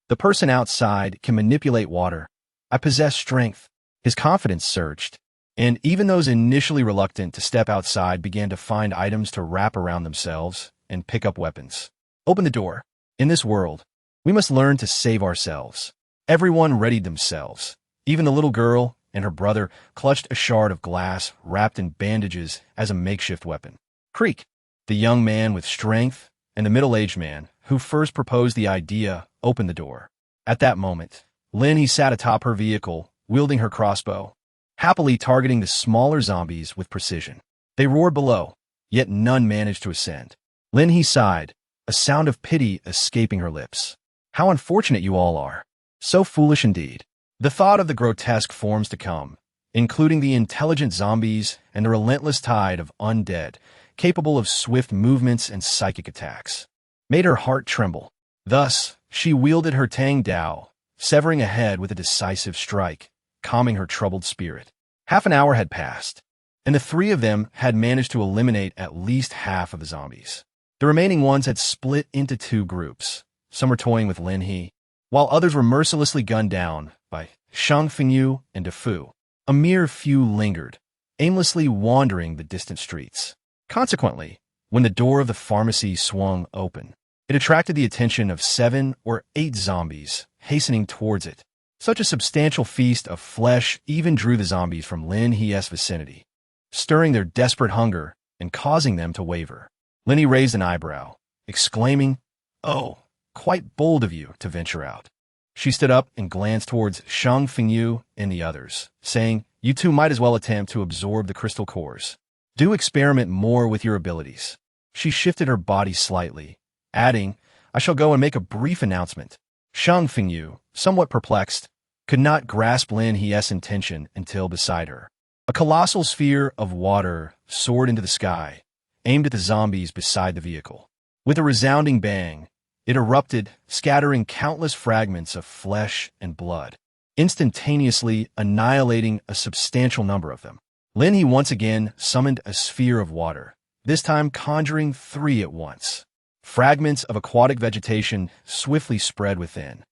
"The person outside can manipulate water. I possess strength." His confidence surged, and even those initially reluctant to step outside began to find items to wrap around themselves and pick up weapons. "Open the door. In this world, we must learn to save ourselves." Everyone readied themselves. Even the little girl and her brother clutched a shard of glass wrapped in bandages as a makeshift weapon. Creak! The young man with strength and the middle-aged man, who first proposed the idea, opened the door. At that moment, Lin He sat atop her vehicle, wielding her crossbow, happily targeting the smaller zombies with precision. They roared below, yet none managed to ascend. Lin He sighed, a sound of pity escaping her lips. "How unfortunate you all are. So foolish indeed." The thought of the grotesque forms to come, including the intelligent zombies and the relentless tide of undead, capable of swift movements and psychic attacks, made her heart tremble. Thus, she wielded her Tang Dao, severing a head with a decisive strike, calming her troubled spirit. Half an hour had passed, and the three of them had managed to eliminate at least half of the zombies. The remaining ones had split into two groups. Some were toying with Lin He, while others were mercilessly gunned down by Shang Fengyu and Defoe. A mere few lingered, aimlessly wandering the distant streets. Consequently, when the door of the pharmacy swung open, It attracted the attention of 7 or 8 zombies hastening towards it. Such a substantial feast of flesh even drew the zombies from Lin He's vicinity, stirring their desperate hunger and causing them to waver. Lin He raised an eyebrow, exclaiming, "Oh, quite bold of you to venture out." She stood up and glanced towards Shang Fengyu and the others, saying, "You two might as well attempt to absorb the crystal cores. Do experiment more with your abilities." She shifted her body slightly, adding, "I shall go and make a brief announcement." Shang Fengyu, somewhat perplexed, could not grasp Lin He's intention until beside her. A colossal sphere of water soared into the sky, aimed at the zombies beside the vehicle. With a resounding bang, it erupted, scattering countless fragments of flesh and blood, instantaneously annihilating a substantial number of them. Lin He once again summoned a sphere of water, this time conjuring 3 at once. Fragments of aquatic vegetation swiftly spread within.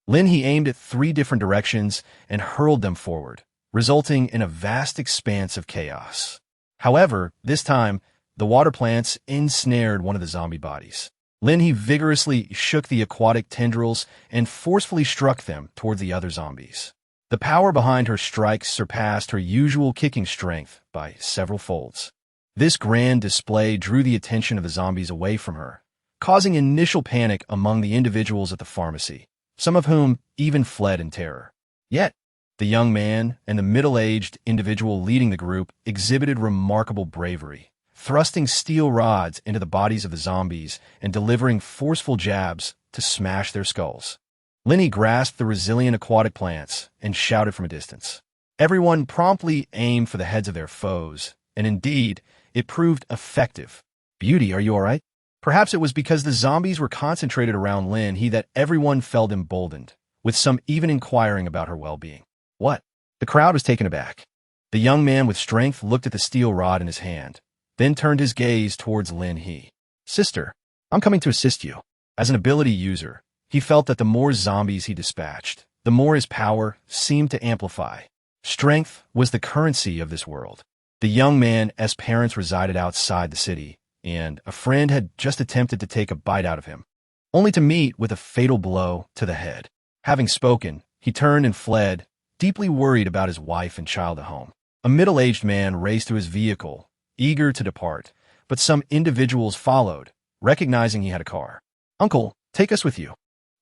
Lin He aimed at 3 different directions and hurled them forward, resulting in a vast expanse of chaos. However, this time, the water plants ensnared one of the zombie bodies. Lin He vigorously shook the aquatic tendrils and forcefully struck them toward the other zombies. The power behind her strikes surpassed her usual kicking strength by several folds. This grand display drew the attention of the zombies away from her, causing initial panic among the individuals at the pharmacy, some of whom even fled in terror. Yet, the young man and the middle-aged individual leading the group exhibited remarkable bravery, thrusting steel rods into the bodies of the zombies and delivering forceful jabs to smash their skulls. Lin He grasped the resilient aquatic plants and shouted from a distance. Everyone promptly aimed for the heads of their foes, and indeed, it proved effective. "Beauty, are you all right?" Perhaps it was because the zombies were concentrated around Lin He that everyone felt emboldened, with some even inquiring about her well-being. "What?" The crowd was taken aback. The young man with strength looked at the steel rod in his hand, then turned his gaze towards Lin He. "Sister, I'm coming to assist you." As an ability user, he felt that the more zombies he dispatched, the more his power seemed to amplify. Strength was the currency of this world. The young man's parents resided outside the city, and a friend had just attempted to take a bite out of him, only to meet with a fatal blow to the head. Having spoken, he turned and fled, deeply worried about his wife and child at home. A middle-aged man raced to his vehicle, eager to depart, but some individuals followed, recognizing he had a car. "Uncle, take us with you."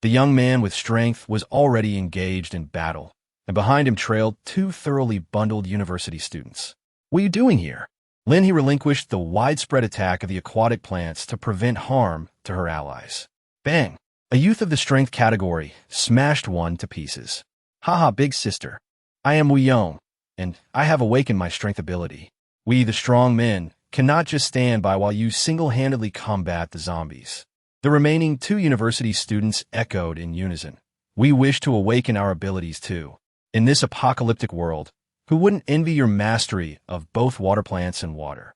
The young man with strength was already engaged in battle, and behind him trailed 2 thoroughly bundled university students. "What are you doing here?" Lin He relinquished the widespread attack of the aquatic plants to prevent harm to her allies. Bang! A youth of the strength category smashed one to pieces. "Haha, big sister. I am Wu Yong, and I have awakened my strength ability. We, the strong men, cannot just stand by while you single-handedly combat the zombies." The remaining 2 university students echoed in unison. "We wish to awaken our abilities too. In this apocalyptic world, who wouldn't envy your mastery of both water plants and water?"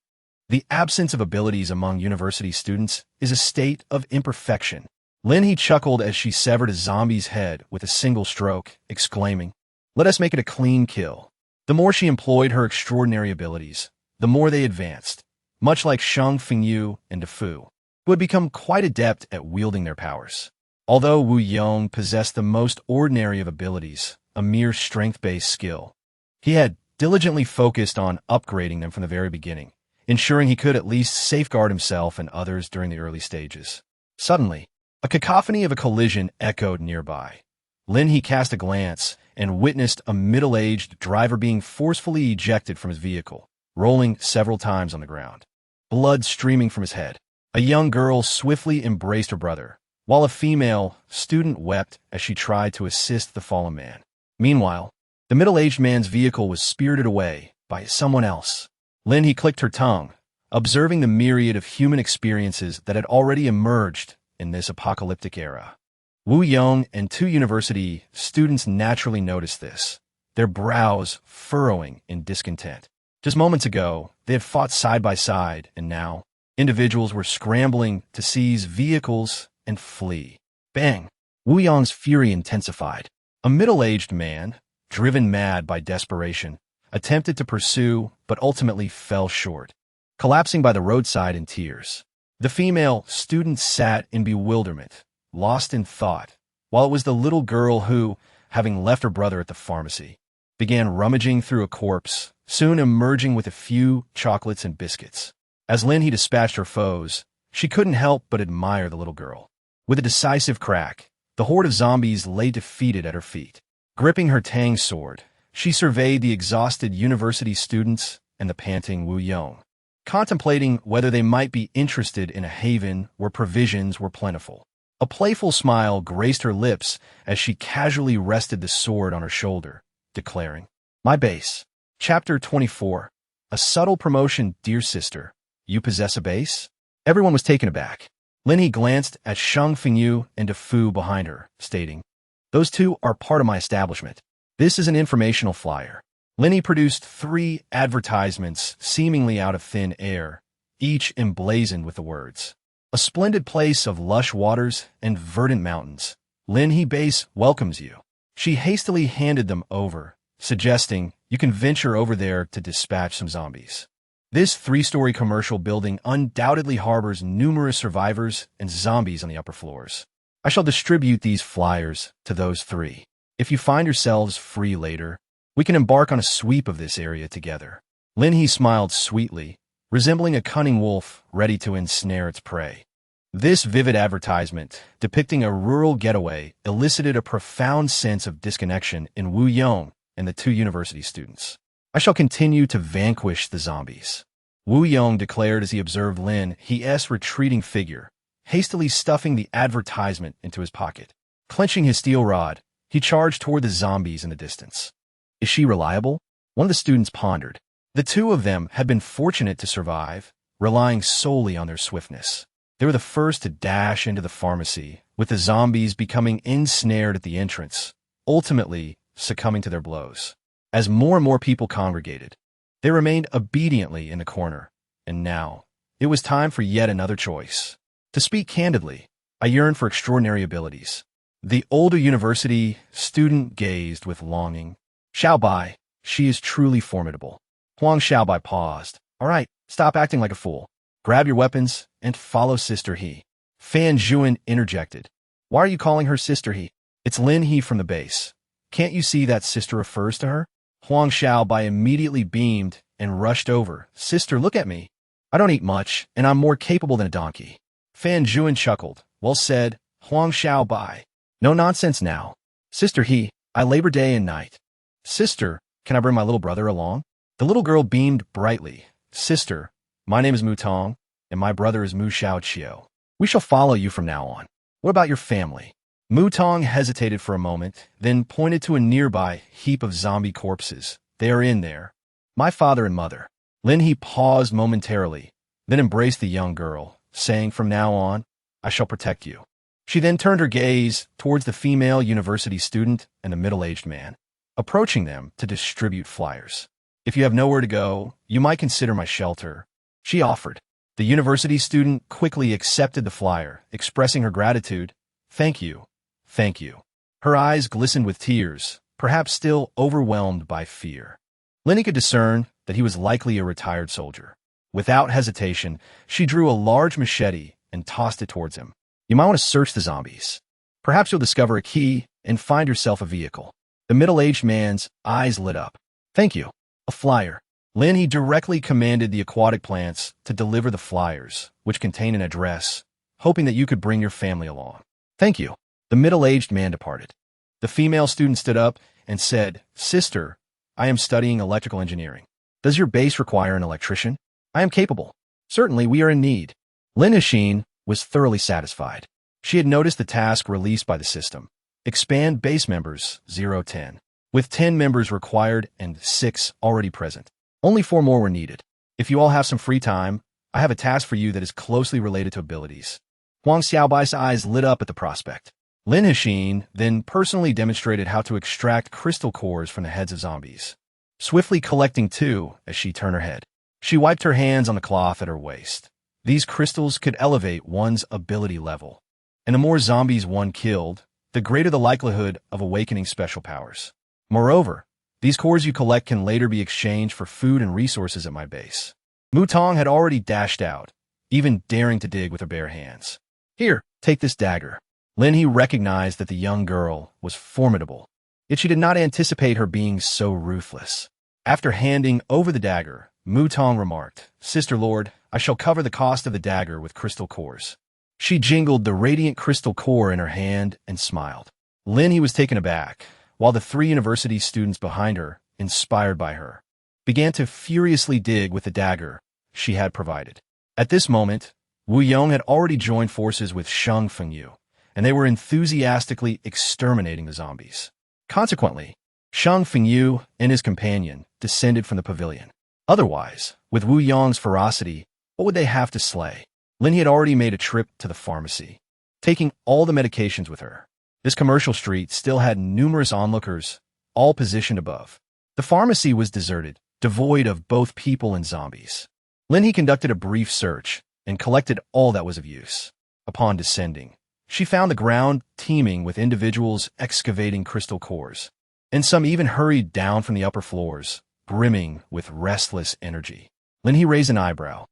The absence of abilities among university students is a state of imperfection. Lin He chuckled as she severed a zombie's head with a single stroke, exclaiming, "Let us make it a clean kill." The more she employed her extraordinary abilities, the more they advanced, much like Shang Fengyu and DeFu, who had become quite adept at wielding their powers. Although Wu Yong possessed the most ordinary of abilities, a mere strength-based skill, he had diligently focused on upgrading them from the very beginning, ensuring he could at least safeguard himself and others during the early stages. Suddenly, a cacophony of a collision echoed nearby. Lin He cast a glance and witnessed a middle-aged driver being forcefully ejected from his vehicle, rolling several times on the ground, blood streaming from his head. A young girl swiftly embraced her brother, while a female student wept as she tried to assist the fallen man. Meanwhile, the middle-aged man's vehicle was spirited away by someone else. Lin He clicked her tongue, observing the myriad of human experiences that had already emerged in this apocalyptic era. Wu Yong and 2 university students naturally noticed this, their brows furrowing in discontent. Just moments ago, they had fought side by side, and now, individuals were scrambling to seize vehicles and flee. Bang! Wu Yong's fury intensified. A middle-aged man, driven mad by desperation, attempted to pursue but ultimately fell short, collapsing by the roadside in tears. The female student sat in bewilderment, lost in thought, while it was the little girl who, having left her brother at the pharmacy, began rummaging through a corpse, soon emerging with a few chocolates and biscuits. As Lin He dispatched her foes, she couldn't help but admire the little girl. With a decisive crack, the horde of zombies lay defeated at her feet. Gripping her tang sword, she surveyed the exhausted university students and the panting Wu Yong, contemplating whether they might be interested in a haven where provisions were plentiful. A playful smile graced her lips as she casually rested the sword on her shoulder, declaring, "My base." Chapter 24. A subtle promotion, dear sister. You possess a base? Everyone was taken aback. Lin He glanced at Sheng Fengyu and De Fu behind her, stating, "Those two are part of my establishment. This is an informational flyer." Lin He produced 3 advertisements seemingly out of thin air, each emblazoned with the words, "A splendid place of lush waters and verdant mountains. Lin He Base welcomes you." She hastily handed them over, suggesting, "You can venture over there to dispatch some zombies." This 3-story commercial building undoubtedly harbors numerous survivors and zombies on the upper floors. I shall distribute these flyers to those 3. If you find yourselves free later, we can embark on a sweep of this area together. Lin He smiled sweetly, resembling a cunning wolf ready to ensnare its prey. This vivid advertisement, depicting a rural getaway, elicited a profound sense of disconnection in Wu Yong and the 2 university students. "I shall continue to vanquish the zombies," Wu Yong declared as he observed Lin He's retreating figure, hastily stuffing the advertisement into his pocket. Clenching his steel rod, he charged toward the zombies in the distance. "Is she reliable?" one of the students pondered. The 2 of them had been fortunate to survive, relying solely on their swiftness. They were the first to dash into the pharmacy, with the zombies becoming ensnared at the entrance, ultimately succumbing to their blows. As more and more people congregated, they remained obediently in the corner, and now it was time for yet another choice. To speak candidly, I yearned for extraordinary abilities. The older university student gazed with longing. "Xiaobai, she is truly formidable." Huang Xiaobai paused. "All right, stop acting like a fool. Grab your weapons and follow Sister He." Fan Zhuan interjected. "Why are you calling her Sister He? It's Lin He from the base. Can't you see that sister refers to her?" Huang Xiaobai immediately beamed and rushed over. "Sister, look at me. I don't eat much, and I'm more capable than a donkey." Fan Zhuan chuckled. "Well said, Huang Xiaobai. No nonsense now. Sister He, I labor day and night." "Sister, can I bring my little brother along?" The little girl beamed brightly. "Sister, my name is Mu Tong, and my brother is Mu Xiao Qiu. We shall follow you from now on. What about your family?" Mu Tong hesitated for a moment, then pointed to a nearby heap of zombie corpses. "They are in there. My father and mother." Lin He paused momentarily, then embraced the young girl, saying, "From now on, I shall protect you." She then turned her gaze towards the female university student and the middle-aged man, approaching them to distribute flyers. "If you have nowhere to go, you might consider my shelter," she offered. The university student quickly accepted the flyer, expressing her gratitude. "Thank you. Thank you." Her eyes glistened with tears, perhaps still overwhelmed by fear. Lin He could discern that he was likely a retired soldier. Without hesitation, she drew a large machete and tossed it towards him. "You might want to search the zombies. Perhaps you'll discover a key and find yourself a vehicle." The middle-aged man's eyes lit up. "Thank you." A flyer. Lin He directly commanded the aquatic plants to deliver the flyers, which contain an address, hoping that you could bring your family along. "Thank you." The middle-aged man departed. The female student stood up and said, "Sister, I am studying electrical engineering. Does your base require an electrician? I am capable. Certainly, we are in need." Lin He was thoroughly satisfied. She had noticed the task released by the system. Expand base members 0-10, with 10 members required and 6 already present. Only 4 more were needed. If you all have some free time, I have a task for you that is closely related to abilities. Huang Xiaobai's eyes lit up at the prospect. Lin He then personally demonstrated how to extract crystal cores from the heads of zombies, swiftly collecting 2 as she turned her head. She wiped her hands on the cloth at her waist. These crystals could elevate one's ability level, and the more zombies one killed, the greater the likelihood of awakening special powers. Moreover, these cores you collect can later be exchanged for food and resources at my base. Mu Tong had already dashed out, even daring to dig with her bare hands. Here, take this dagger. Lin He recognized that the young girl was formidable, yet she did not anticipate her being so ruthless. After handing over the dagger, Mu Tong remarked, Sister Lord, I shall cover the cost of the dagger with crystal cores. She jingled the radiant crystal core in her hand and smiled. Lin He was taken aback, while the 3 university students behind her, inspired by her, began to furiously dig with the dagger she had provided. At this moment, Wu Yong had already joined forces with Sheng Fengyu, and they were enthusiastically exterminating the zombies. Consequently, Sheng Fengyu and his companion descended from the pavilion. Otherwise, with Wu Yong's ferocity, what would they have to slay? Lin He had already made a trip to the pharmacy, taking all the medications with her. This commercial street still had numerous onlookers, all positioned above. The pharmacy was deserted, devoid of both people and zombies. Lin He conducted a brief search and collected all that was of use. Upon descending, she found the ground teeming with individuals excavating crystal cores, and some even hurried down from the upper floors, brimming with restless energy. Lin He raised an eyebrow,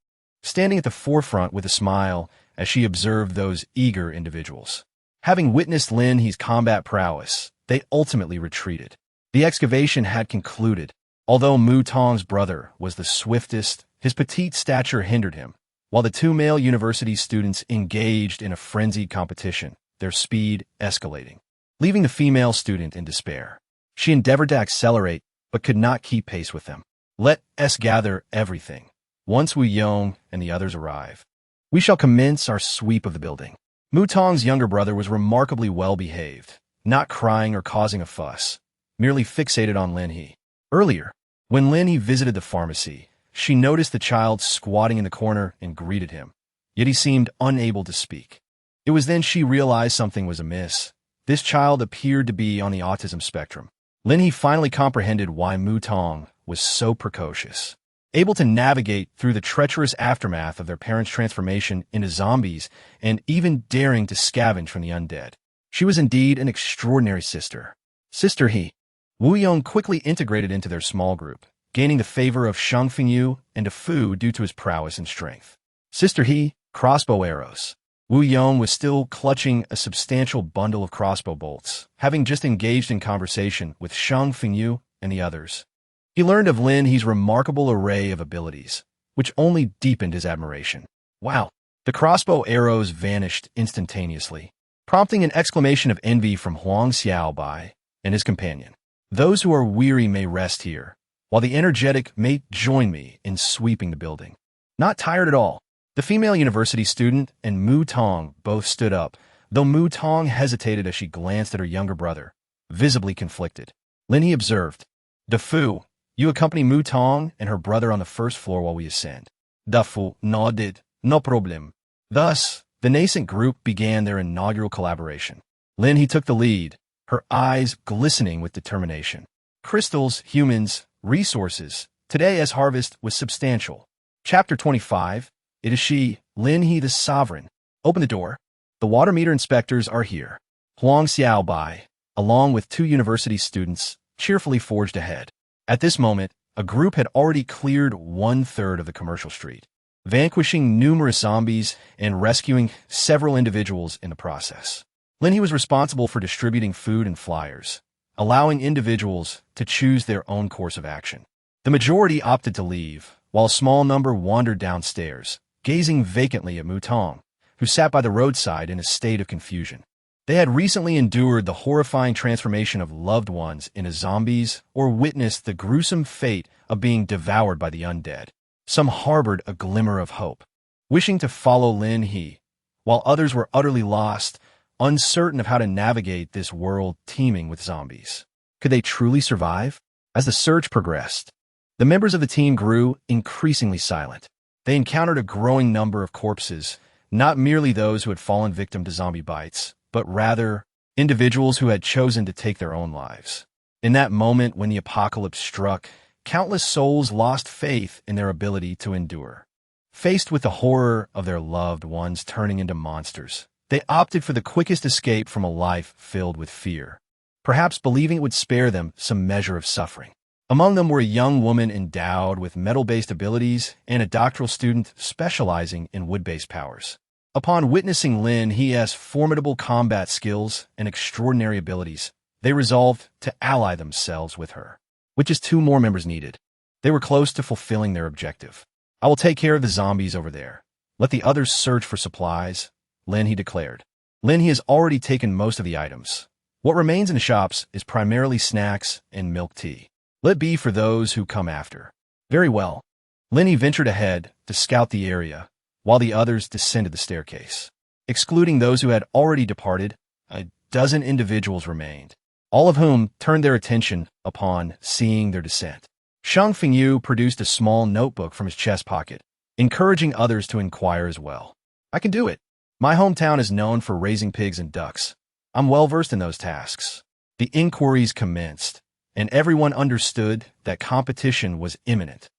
standing at the forefront with a smile as she observed those eager individuals. Having witnessed Lin He's combat prowess, they ultimately retreated. The excavation had concluded. Although Mu Tong's brother was the swiftest, his petite stature hindered him. While the 2 male university students engaged in a frenzied competition, their speed escalating, leaving the female student in despair. She endeavored to accelerate, but could not keep pace with them. Let us gather everything. Once Wu Yong and the others arrive, we shall commence our sweep of the building. Mu Tong's younger brother was remarkably well-behaved, not crying or causing a fuss, merely fixated on Lin He. Earlier, when Lin He visited the pharmacy, she noticed the child squatting in the corner and greeted him, yet he seemed unable to speak. It was then she realized something was amiss. This child appeared to be on the autism spectrum. Lin He finally comprehended why Mu Tong was so precocious. Able to navigate through the treacherous aftermath of their parents' transformation into zombies and even daring to scavenge from the undead. She was indeed an extraordinary sister. Sister He. Wu Yong quickly integrated into their small group, gaining the favor of Sheng Fengyu and Fu due to his prowess and strength. Sister He, crossbow arrows. Wu Yong was still clutching a substantial bundle of crossbow bolts, having just engaged in conversation with Sheng Fengyu and the others. He learned of Lin He's remarkable array of abilities, which only deepened his admiration. Wow! The crossbow arrows vanished instantaneously, prompting an exclamation of envy from Huang Xiaobai and his companion. Those who are weary may rest here, while the energetic may join me in sweeping the building. Not tired at all. The female university student and Mu Tong both stood up, though Mu Tong hesitated as she glanced at her younger brother, visibly conflicted. Lin He observed, "Da Fu, you accompany Mu Tong and her brother on the first floor while we ascend." Da Fu nodded, "No problem." Thus, the nascent group began their inaugural collaboration. Lin He took the lead, her eyes glistening with determination. Crystals, humans, resources. Today as harvest was substantial. Chapter 25. It is she, Lin He the Sovereign. Open the door. The water meter inspectors are here. Huang Xiaobai, along with 2 university students, cheerfully forged ahead. At this moment, a group had already cleared 1/3 of the commercial street, vanquishing numerous zombies and rescuing several individuals in the process. Lin He was responsible for distributing food and flyers, allowing individuals to choose their own course of action. The majority opted to leave, while a small number wandered downstairs, gazing vacantly at Mu Tong, who sat by the roadside in a state of confusion. They had recently endured the horrifying transformation of loved ones into zombies or witnessed the gruesome fate of being devoured by the undead. Some harbored a glimmer of hope, wishing to follow Lin He, while others were utterly lost, uncertain of how to navigate this world teeming with zombies. Could they truly survive? As the search progressed, the members of the team grew increasingly silent. They encountered a growing number of corpses, not merely those who had fallen victim to zombie bites, but rather individuals who had chosen to take their own lives. In that moment when the apocalypse struck, countless souls lost faith in their ability to endure. Faced with the horror of their loved ones turning into monsters, they opted for the quickest escape from a life filled with fear, perhaps believing it would spare them some measure of suffering. Among them were a young woman endowed with metal-based abilities and a doctoral student specializing in wood-based powers. Upon witnessing Lin He's formidable combat skills and extraordinary abilities, they resolved to ally themselves with her, which is 2 more members needed. They were close to fulfilling their objective. I will take care of the zombies over there. Let the others search for supplies, Lin He declared. Lin He has already taken most of the items. What remains in the shops is primarily snacks and milk tea. Let be for those who come after. Very well. Lin He ventured ahead to scout the area, while the others descended the staircase. Excluding those who had already departed, a dozen individuals remained, all of whom turned their attention upon seeing their descent. Shang Fengyu produced a small notebook from his chest pocket, encouraging others to inquire as well. I can do it. My hometown is known for raising pigs and ducks. I'm well versed in those tasks. The inquiries commenced, and everyone understood that competition was imminent,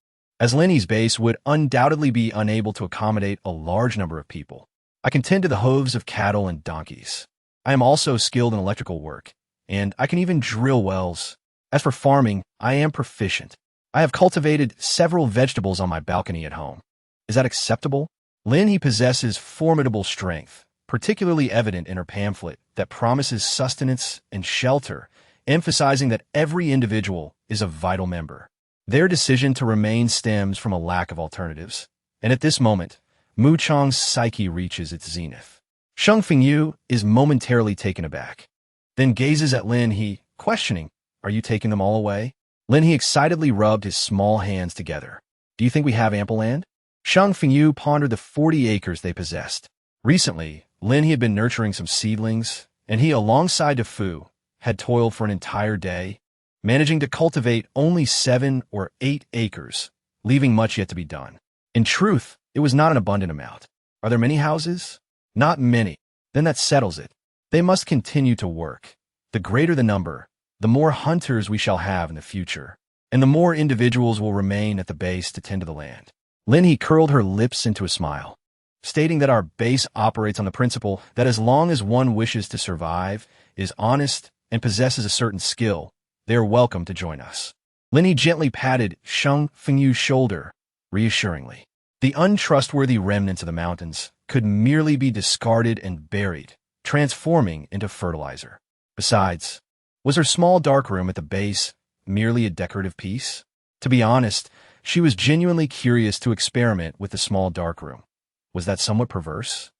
as Lin He's base would undoubtedly be unable to accommodate a large number of people. I can tend to the hooves of cattle and donkeys. I am also skilled in electrical work, and I can even drill wells. As for farming, I am proficient. I have cultivated several vegetables on my balcony at home. Is that acceptable? Lin He possesses formidable strength, particularly evident in her pamphlet that promises sustenance and shelter, emphasizing that every individual is a vital member. Their decision to remain stems from a lack of alternatives, and at this moment, Mu Chang's psyche reaches its zenith. Shang Fengyu is momentarily taken aback, then gazes at Lin He, questioning, "Are you taking them all away?" Lin He excitedly rubbed his small hands together. "Do you think we have ample land?" Shang Fengyu pondered the 40 acres they possessed. Recently, Lin He had been nurturing some seedlings, and he, alongside De Fu, had toiled for an entire day, managing to cultivate only 7 or 8 acres, leaving much yet to be done. In truth, it was not an abundant amount. Are there many houses? Not many. Then that settles it. They must continue to work. The greater the number, the more hunters we shall have in the future, and the more individuals will remain at the base to tend to the land. Lin He curled her lips into a smile, stating that our base operates on the principle that as long as one wishes to survive, is honest, and possesses a certain skill, they are welcome to join us. Lin He gently patted Shang Fengyu's shoulder, reassuringly. The untrustworthy remnants of the mountains could merely be discarded and buried, transforming into fertilizer. Besides, was her small dark room at the base merely a decorative piece? To be honest, she was genuinely curious to experiment with the small dark room. Was that somewhat perverse?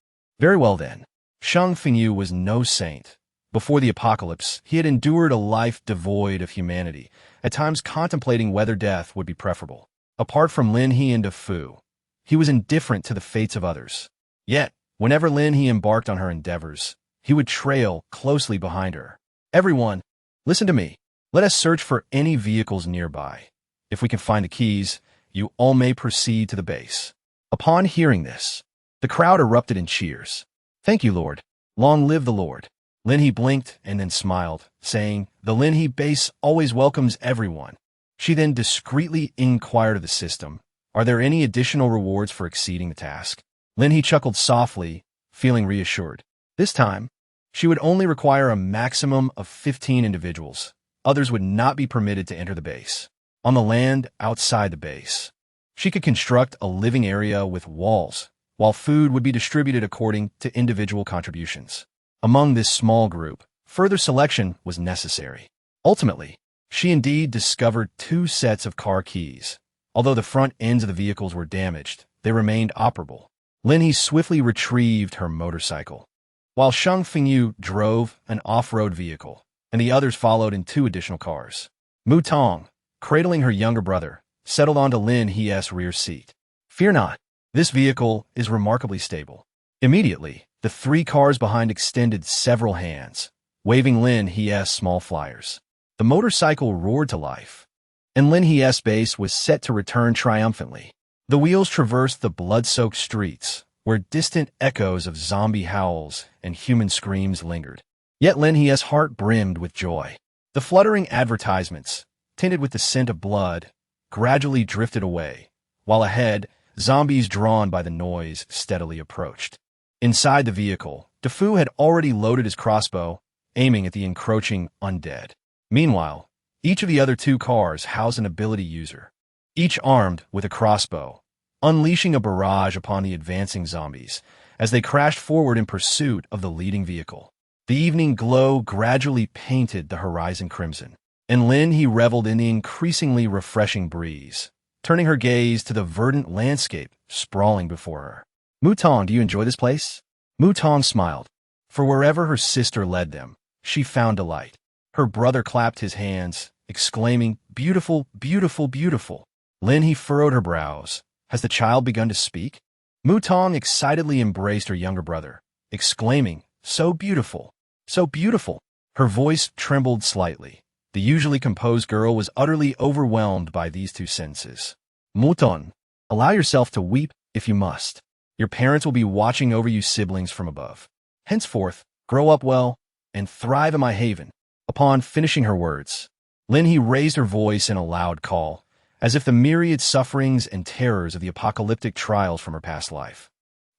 Very well then. Shang Fengyu was no saint. Before the apocalypse, he had endured a life devoid of humanity, at times contemplating whether death would be preferable. Apart from Lin He and De Fu, he was indifferent to the fates of others. Yet, whenever Lin He embarked on her endeavors, he would trail closely behind her. Everyone, listen to me. Let us search for any vehicles nearby. If we can find the keys, you all may proceed to the base. Upon hearing this, the crowd erupted in cheers. Thank you, Lord. Long live the Lord. Lin He blinked and then smiled, saying, "The Lin He base always welcomes everyone." She then discreetly inquired of the system, "Are there any additional rewards for exceeding the task?" Lin He chuckled softly, feeling reassured. This time, she would only require a maximum of 15 individuals. Others would not be permitted to enter the base. On the land outside the base, she could construct a living area with walls, while food would be distributed according to individual contributions. Among this small group, further selection was necessary. Ultimately, she indeed discovered 2 sets of car keys. Although the front ends of the vehicles were damaged, they remained operable. Lin He swiftly retrieved her motorcycle, while Shang Fengyu drove an off-road vehicle, and the others followed in 2 additional cars. Mu Tong, cradling her younger brother, settled onto Lin He's rear seat. "Fear not, this vehicle is remarkably stable." Immediately, the 3 cars behind extended several hands, waving Lin He's small flyers. The motorcycle roared to life, and Lin He's base was set to return triumphantly. The wheels traversed the blood-soaked streets, where distant echoes of zombie howls and human screams lingered. Yet Lin He's heart brimmed with joy. The fluttering advertisements, tinted with the scent of blood, gradually drifted away, while ahead, zombies drawn by the noise steadily approached. Inside the vehicle, De Fu had already loaded his crossbow, aiming at the encroaching undead. Meanwhile, Each of the other two cars housed an ability user, each armed with a crossbow, unleashing a barrage upon the advancing zombies as they crashed forward in pursuit of the leading vehicle. The evening glow gradually painted the horizon crimson, and Lin He reveled in the increasingly refreshing breeze, turning her gaze to the verdant landscape sprawling before her. Mutong, do you enjoy this place? Mutong smiled, for wherever her sister led them, she found delight. Her brother clapped his hands, exclaiming, "Beautiful, beautiful, beautiful." Lin He furrowed her brows. Has the child begun to speak? Mutong excitedly embraced her younger brother, exclaiming, "So beautiful, so beautiful." Her voice trembled slightly. The usually composed girl was utterly overwhelmed by these two sentences. Mutong, allow yourself to weep if you must. Your parents will be watching over you siblings from above. Henceforth, grow up well and thrive in my haven. Upon finishing her words, Lin He raised her voice in a loud call, as if the myriad sufferings and terrors of the apocalyptic trials from her past life,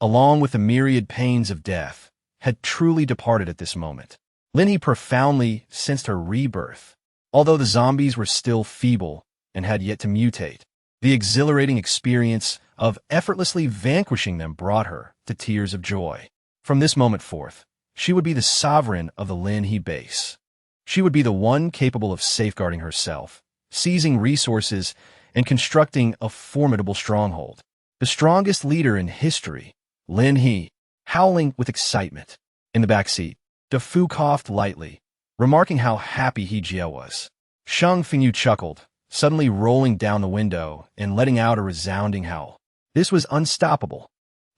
along with the myriad pains of death, had truly departed at this moment. Lin He profoundly sensed her rebirth. Although the zombies were still feeble and had yet to mutate, the exhilarating experience of effortlessly vanquishing them brought her to tears of joy. From this moment forth, she would be the sovereign of the Lin He base. She would be the one capable of safeguarding herself, seizing resources, and constructing a formidable stronghold. The strongest leader in history, Lin He, howling with excitement. In the backseat, DeFu coughed lightly, remarking how happy he Jia was. Shang Fengyu chuckled, suddenly rolling down the window and letting out a resounding howl. This was unstoppable.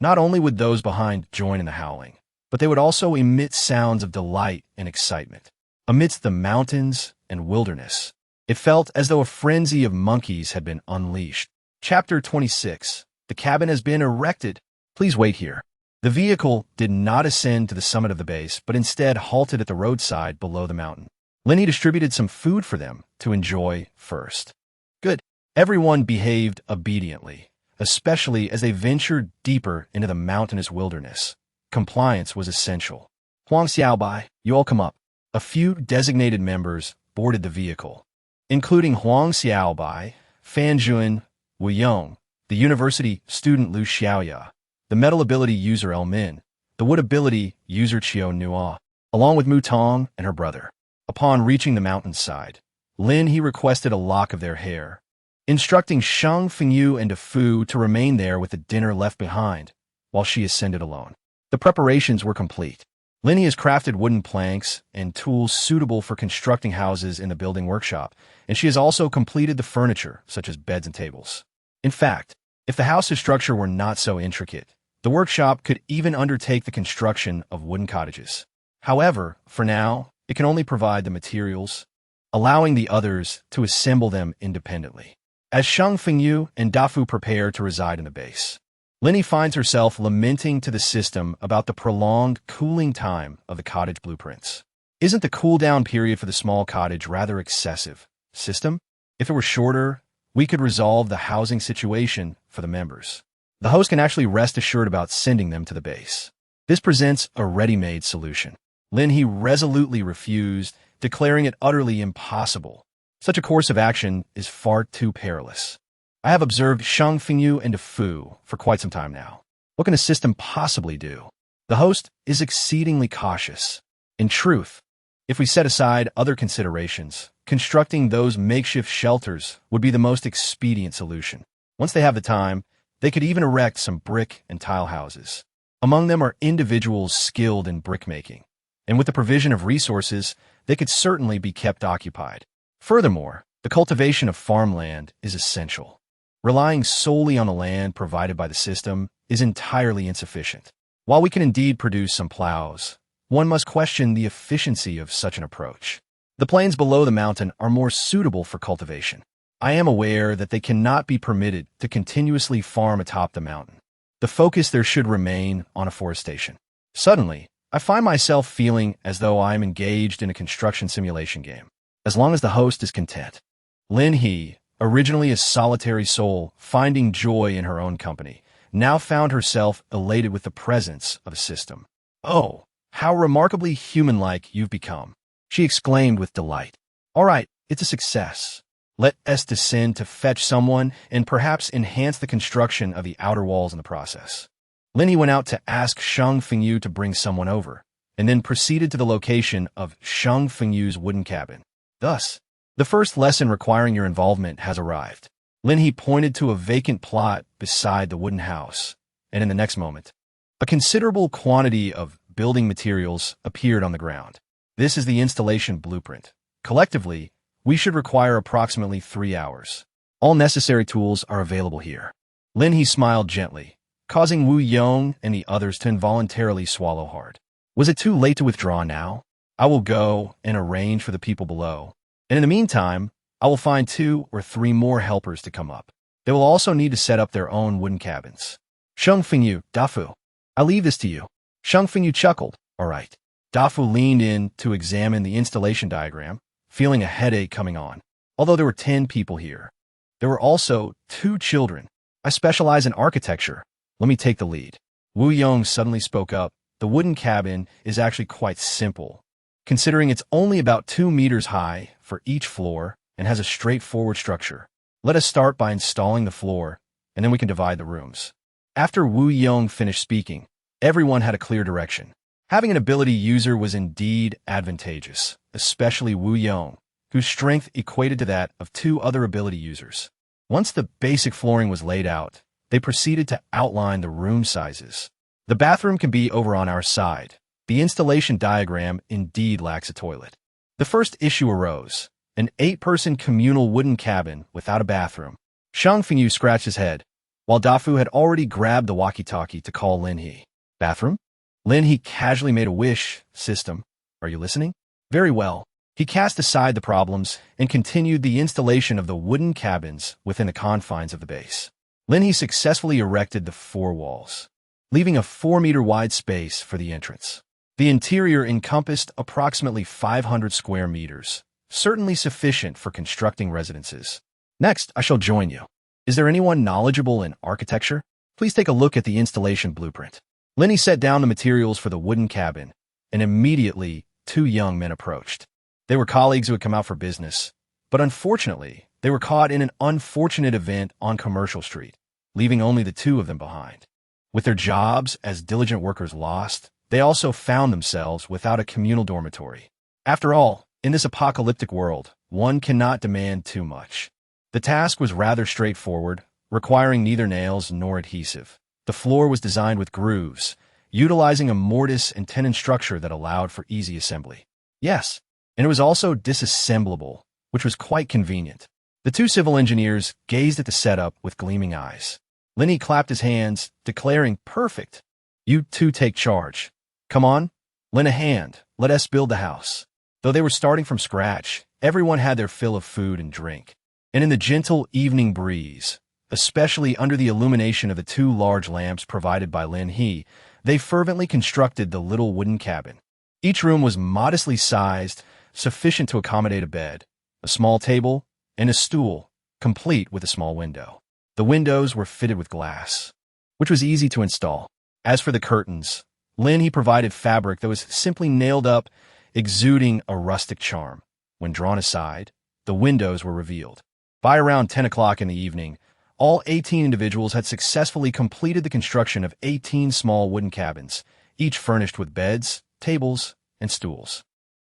Not only would those behind join in the howling, but they would also emit sounds of delight and excitement. Amidst the mountains and wilderness, it felt as though a frenzy of monkeys had been unleashed. Chapter 26. The cabin has been erected. Please wait here. The vehicle did not ascend to the summit of the base, but instead halted at the roadside below the mountain. Lin He distributed some food for them to enjoy first. Good. Everyone behaved obediently, especially as they ventured deeper into the mountainous wilderness. Compliance was essential. Huang Xiaobai, you all come up. A few designated members boarded the vehicle, including Huang Xiaobai, Fan Jun, Wu Yong, the university student Lu Xiaoya, the metal ability user El Min, the wood ability user Qiu Nua, along with Mutong and her brother. Upon reaching the mountainside, Lin He requested a lock of their hair, instructing Shang Fengyu and DeFu to remain there with the dinner left behind, while she ascended alone. The preparations were complete. Lin He has crafted wooden planks and tools suitable for constructing houses in the building workshop, and she has also completed the furniture, such as beds and tables. In fact, if the house's structure were not so intricate, the workshop could even undertake the construction of wooden cottages. However, for now, it can only provide the materials, allowing the others to assemble them independently. As Shang Fengyu and DeFu prepare to reside in the base, Lin He finds herself lamenting to the system about the prolonged cooling time of the cottage blueprints. Isn't the cool-down period for the small cottage rather excessive, system? If it were shorter, we could resolve the housing situation for the members. The host can actually rest assured about sending them to the base. This presents a ready-made solution. Lin He resolutely refused, declaring it utterly impossible. Such a course of action is far too perilous. I have observed Shang Fengyu and DeFu for quite some time now. What can a system possibly do? The host is exceedingly cautious. In truth, if we set aside other considerations, constructing those makeshift shelters would be the most expedient solution. Once they have the time, they could even erect some brick and tile houses. Among them are individuals skilled in brickmaking, and with the provision of resources, they could certainly be kept occupied. Furthermore, the cultivation of farmland is essential. Relying solely on the land provided by the system is entirely insufficient. While we can indeed produce some plows, one must question the efficiency of such an approach. The plains below the mountain are more suitable for cultivation. I am aware that they cannot be permitted to continuously farm atop the mountain. The focus there should remain on afforestation. Suddenly, I find myself feeling as though I am engaged in a construction simulation game, as long as the host is content. Lin He, originally a solitary soul finding joy in her own company, now found herself elated with the presence of a system. "Oh, how remarkably human-like you've become," she exclaimed with delight. "All right, It's a success. Let S descend to fetch someone and perhaps enhance the construction of the outer walls in the process. Lin He went out to ask Sheng Fengyu to bring someone over, and then proceeded to the location of Sheng Fengyu's wooden cabin. Thus, the first lesson requiring your involvement has arrived. Lin He pointed to a vacant plot beside the wooden house, and in the next moment, a considerable quantity of building materials appeared on the ground. This is the installation blueprint. Collectively, we should require approximately 3 hours. All necessary tools are available here. Lin He smiled gently, causing Wu Yong and the others to involuntarily swallow hard. Was it too late to withdraw now? I will go and arrange for the people below. And in the meantime, I will find 2 or 3 more helpers to come up. They will also need to set up their own wooden cabins. Sheng Fengyu, Dafu, I leave this to you. Sheng Fengyu chuckled. All right. Dafu leaned in to examine the installation diagram, feeling a headache coming on. Although there were 10 people here, there were also 2 children. I specialize in architecture. Let me take the lead. Wu Yong suddenly spoke up. The wooden cabin is actually quite simple, considering it's only about 2 meters high for each floor and has a straightforward structure. Let us start by installing the floor, and then we can divide the rooms. After Wu Yong finished speaking, everyone had a clear direction. Having an ability user was indeed advantageous, especially Wu Yong, whose strength equated to that of 2 other ability users. Once the basic flooring was laid out, they proceeded to outline the room sizes. The bathroom can be over on our side. The installation diagram indeed lacks a toilet. The first issue arose, an 8-person communal wooden cabin without a bathroom. Sheng Fengyu scratched his head, while Dafu had already grabbed the walkie-talkie to call Lin He. Bathroom? Lin He casually made a wish. System, are you listening? Very well. He cast aside the problems and continued the installation of the wooden cabins within the confines of the base. Lin He successfully erected the 4 walls, leaving a 4-meter wide space for the entrance. The interior encompassed approximately 500 square meters, certainly sufficient for constructing residences. Next, I shall join you. Is there anyone knowledgeable in architecture? Please take a look at the installation blueprint. Lin He set down the materials for the wooden cabin, and immediately 2 young men approached. They were colleagues who had come out for business, but unfortunately, they were caught in an unfortunate event on Commercial Street, leaving only the 2 of them behind. With their jobs as diligent workers lost, they also found themselves without a communal dormitory. After all, in this apocalyptic world, one cannot demand too much. The task was rather straightforward, requiring neither nails nor adhesive. The floor was designed with grooves, utilizing a mortise and tenon structure that allowed for easy assembly. Yes, and it was also disassemblable, which was quite convenient. The 2 civil engineers gazed at the setup with gleaming eyes. Lin He clapped his hands, declaring, "Perfect. You 2 take charge. Come on, lend a hand. Let us build the house." Though they were starting from scratch, everyone had their fill of food and drink. And in the gentle evening breeze, especially under the illumination of the 2 large lamps provided by Lin He, they fervently constructed the little wooden cabin. Each room was modestly sized, sufficient to accommodate a bed, a small table, and a stool, complete with a small window. The windows were fitted with glass, which was easy to install. As for the curtains, Lin He provided fabric that was simply nailed up, exuding a rustic charm. When drawn aside, the windows were revealed. By around 10 o'clock in the evening, all 18 individuals had successfully completed the construction of 18 small wooden cabins, each furnished with beds, tables, and stools.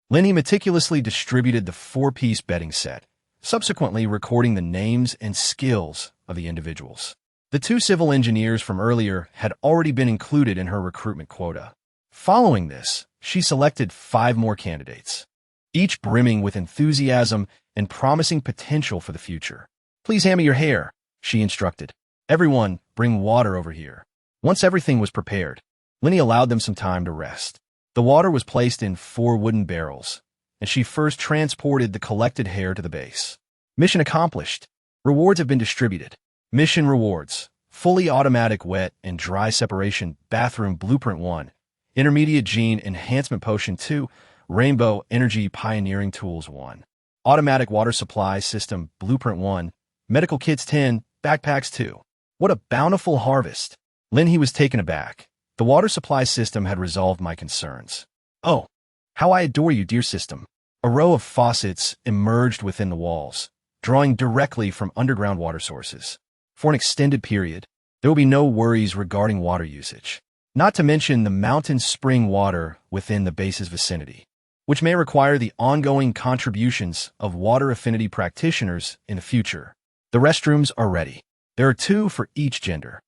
Lin He meticulously distributed the 4-piece bedding set, subsequently recording the names and skills of the individuals. The 2 civil engineers from earlier had already been included in her recruitment quota. Following this, she selected 5 more candidates, each brimming with enthusiasm and promising potential for the future. "Please hand me your hair," she instructed. "Everyone, bring water over here." Once everything was prepared, Lin He allowed them some time to rest. The water was placed in 4 wooden barrels, and she first transported the collected hair to the base. Mission accomplished. Rewards have been distributed. Mission rewards: fully automatic wet and dry separation bathroom blueprint 1, intermediate gene enhancement potion 2, rainbow energy pioneering tools 1, automatic water supply system blueprint 1, medical kits 10, backpacks 2. What a bountiful harvest! Lin He was taken aback. The water supply system had resolved my concerns. "Oh, how I adore you, dear system. A row of faucets emerged within the walls, drawing directly from underground water sources. For an extended period, there will be no worries regarding water usage, not to mention the mountain spring water within the base's vicinity, which may require the ongoing contributions of water affinity practitioners in the future. The restrooms are ready. There are 2 for each gender,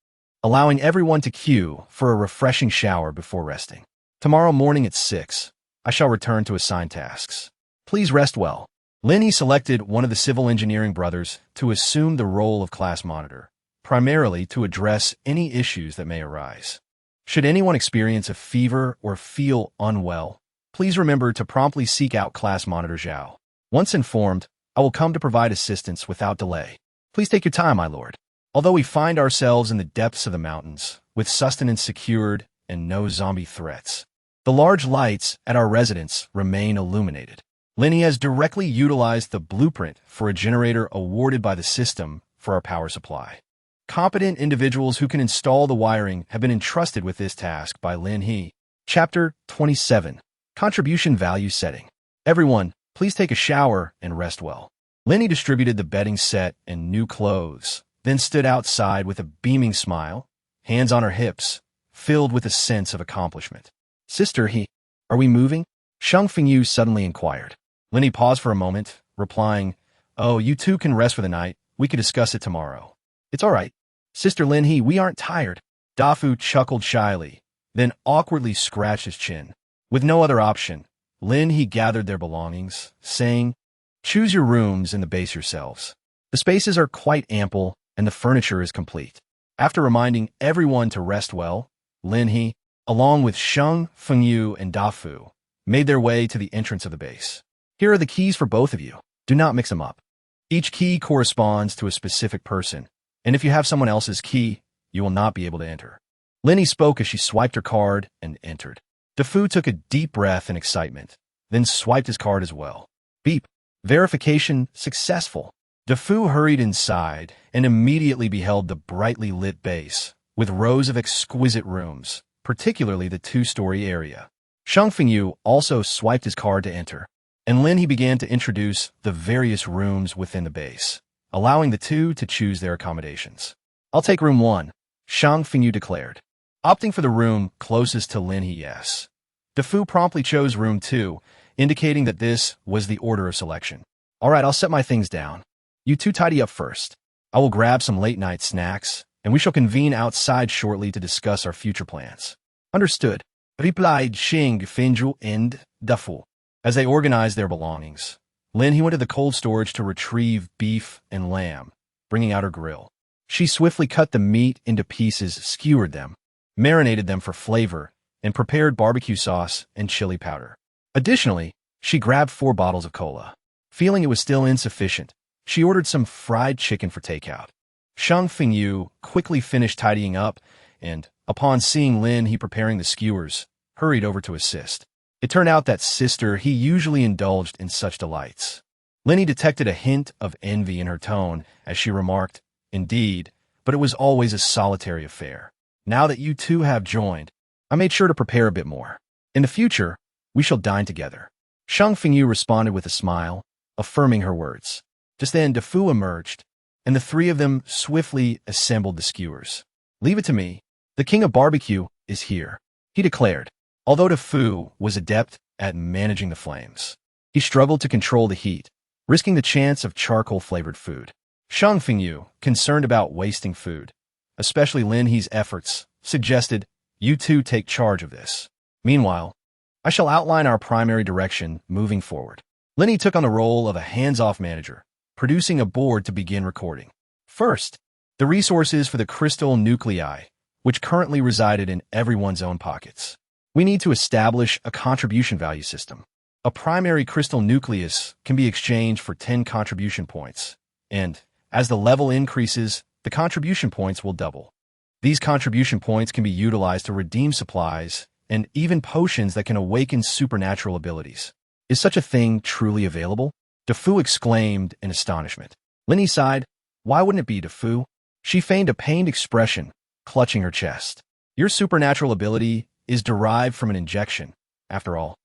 allowing everyone to queue for a refreshing shower before resting. Tomorrow morning at 6, I shall return to assigned tasks. Please rest well. Lin He selected one of the civil engineering brothers to assume the role of class monitor, primarily to address any issues that may arise. Should anyone experience a fever or feel unwell, please remember to promptly seek out class monitor Zhao. Once informed, I will come to provide assistance without delay. Please take your time, my lord. Although we find ourselves in the depths of the mountains, with sustenance secured and no zombie threats, the large lights at our residence remain illuminated. Lin He has directly utilized the blueprint for a generator awarded by the system for our power supply. Competent individuals who can install the wiring have been entrusted with this task by Lin He. Chapter 27. Contribution Value Setting. Everyone, please take a shower and rest well. Lin He distributed the bedding set and new clothes, then stood outside with a beaming smile, hands on her hips, filled with a sense of accomplishment. Sister He, are we moving? Shang Fengyu suddenly inquired. Lin He paused for a moment, replying, Oh, you 2 can rest for the night. We could discuss it tomorrow. It's all right. Sister Lin He, we aren't tired. Dafu chuckled shyly, then awkwardly scratched his chin. With no other option, Lin He gathered their belongings, saying, Choose your rooms in the base yourselves. The spaces are quite ample, and the furniture is complete. After reminding everyone to rest well, Lin He, along with Shang Fengyu and Dafu, made their way to the entrance of the base. Here are the keys for both of you. Do not mix them up. Each key corresponds to a specific person, and if you have someone else's key, you will not be able to enter. Lin He spoke as she swiped her card and entered. Dafu took a deep breath in excitement, then swiped his card as well. Beep. Verification successful. Dafu hurried inside and immediately beheld the brightly lit base, with rows of exquisite rooms, particularly the 2-story area. Shang Fengyu also swiped his card to enter, and Lin He began to introduce the various rooms within the base, allowing the 2 to choose their accommodations. I'll take room 1, Shang Fengyu declared, opting for the room closest to Lin He. Yes. Dafu promptly chose room 2, indicating that this was the order of selection. All right, I'll set my things down. You 2 tidy up first. I will grab some late-night snacks, and we shall convene outside shortly to discuss our future plans. Understood, replied Shang Fengyu and Dafu. As they organized their belongings, Lin He went to the cold storage to retrieve beef and lamb, bringing out her grill. She swiftly cut the meat into pieces, skewered them, marinated them for flavor, and prepared barbecue sauce and chili powder. Additionally, she grabbed 4 bottles of cola. Feeling it was still insufficient, she ordered some fried chicken for takeout. Shang Fengyu quickly finished tidying up and, upon seeing Lin He preparing the skewers, hurried over to assist. It turned out that Sister He usually indulged in such delights. Lin He detected a hint of envy in her tone as she remarked, Indeed, but it was always a solitary affair. Now that you 2 have joined, I made sure to prepare a bit more. In the future, we shall dine together. Shang Fengyu responded with a smile, affirming her words. Just then, Dafu emerged, and the 3 of them swiftly assembled the skewers. Leave it to me. The king of barbecue is here, he declared. Although Dafu was adept at managing the flames, he struggled to control the heat, risking the chance of charcoal-flavored food. Shang Fengyu, concerned about wasting food, especially Lin He's efforts, suggested, You 2 take charge of this. Meanwhile, I shall outline our primary direction moving forward. Lin He took on the role of a hands-off manager, producing a board to begin recording. First, the resources for the crystal nuclei, which currently resided in everyone's own pockets. We need to establish a contribution value system. A primary crystal nucleus can be exchanged for 10 contribution points, and, as the level increases, the contribution points will double. These contribution points can be utilized to redeem supplies and even potions that can awaken supernatural abilities. Is such a thing truly available? Dafu exclaimed in astonishment. Lin He sighed. Why wouldn't it be, Dafu? She feigned a pained expression, clutching her chest. Your supernatural ability is derived from an injection, after all.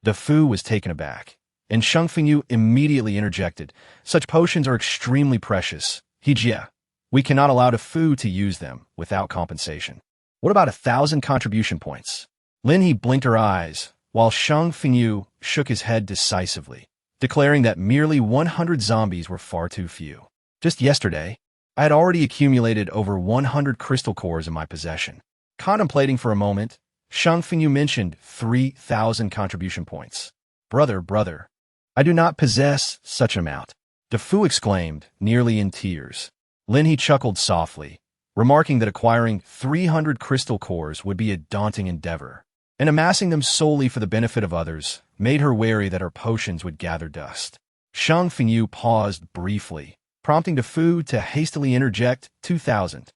Dafu was taken aback. And Shang Fengyu immediately interjected. Such potions are extremely precious. Hijia. We cannot allow Fu to use them without compensation. What about 1,000 contribution points? Lin He blinked her eyes, while Shang Fengyu shook his head decisively, declaring that merely 100 zombies were far too few. Just yesterday, I had already accumulated over 100 crystal cores in my possession. Contemplating for a moment, Shang Fengyu mentioned 3,000 contribution points. Brother, I do not possess such an amount. Fu exclaimed, nearly in tears. Lin He chuckled softly, remarking that acquiring 300 crystal cores would be a daunting endeavor, and amassing them solely for the benefit of others made her wary that her potions would gather dust. Shang Fengyu paused briefly, prompting Fu to hastily interject 2,000.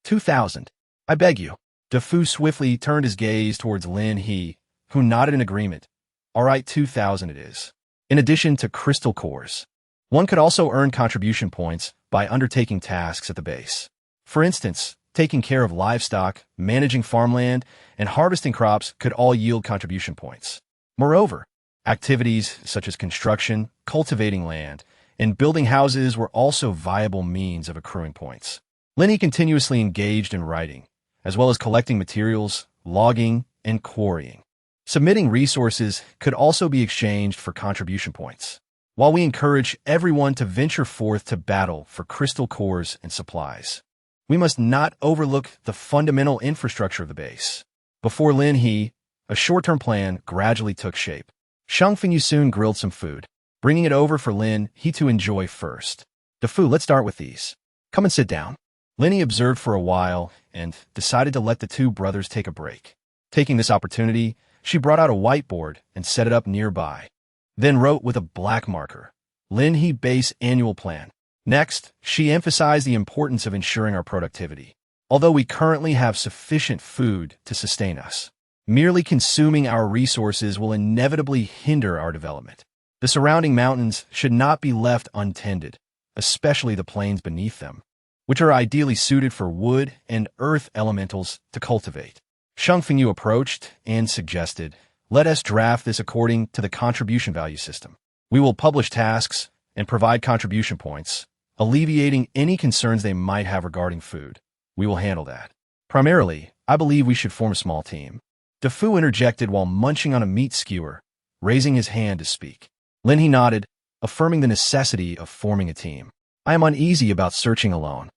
2,000. I beg you. Fu swiftly turned his gaze towards Lin He, who nodded in agreement. All right, 2,000 it is. In addition to crystal cores, one could also earn contribution points by undertaking tasks at the base. For instance, taking care of livestock, managing farmland, and harvesting crops could all yield contribution points. Moreover, activities such as construction, cultivating land, and building houses were also viable means of accruing points. Lin He continuously engaged in writing, as well as collecting materials, logging, and quarrying. Submitting resources could also be exchanged for contribution points. While we encourage everyone to venture forth to battle for crystal cores and supplies, we must not overlook the fundamental infrastructure of the base. Before Lin He, a short-term plan gradually took shape. Shang Fengyu soon grilled some food, bringing it over for Lin He to enjoy first. Fu, let's start with these. Come and sit down. Lin He observed for a while and decided to let the two brothers take a break. Taking this opportunity, she brought out a whiteboard and set it up nearby, then wrote with a black marker, Lin He Base Annual Plan. Next, she emphasized the importance of ensuring our productivity. Although we currently have sufficient food to sustain us, merely consuming our resources will inevitably hinder our development. The surrounding mountains should not be left untended, especially the plains beneath them, which are ideally suited for wood and earth elementals to cultivate. Shang Fengyu approached and suggested, let us draft this according to the contribution value system. We will publish tasks and provide contribution points, alleviating any concerns they might have regarding food. We will handle that. Primarily, I believe we should form a small team. Fu interjected while munching on a meat skewer, raising his hand to speak. Lin He nodded, affirming the necessity of forming a team. I am uneasy about searching alone.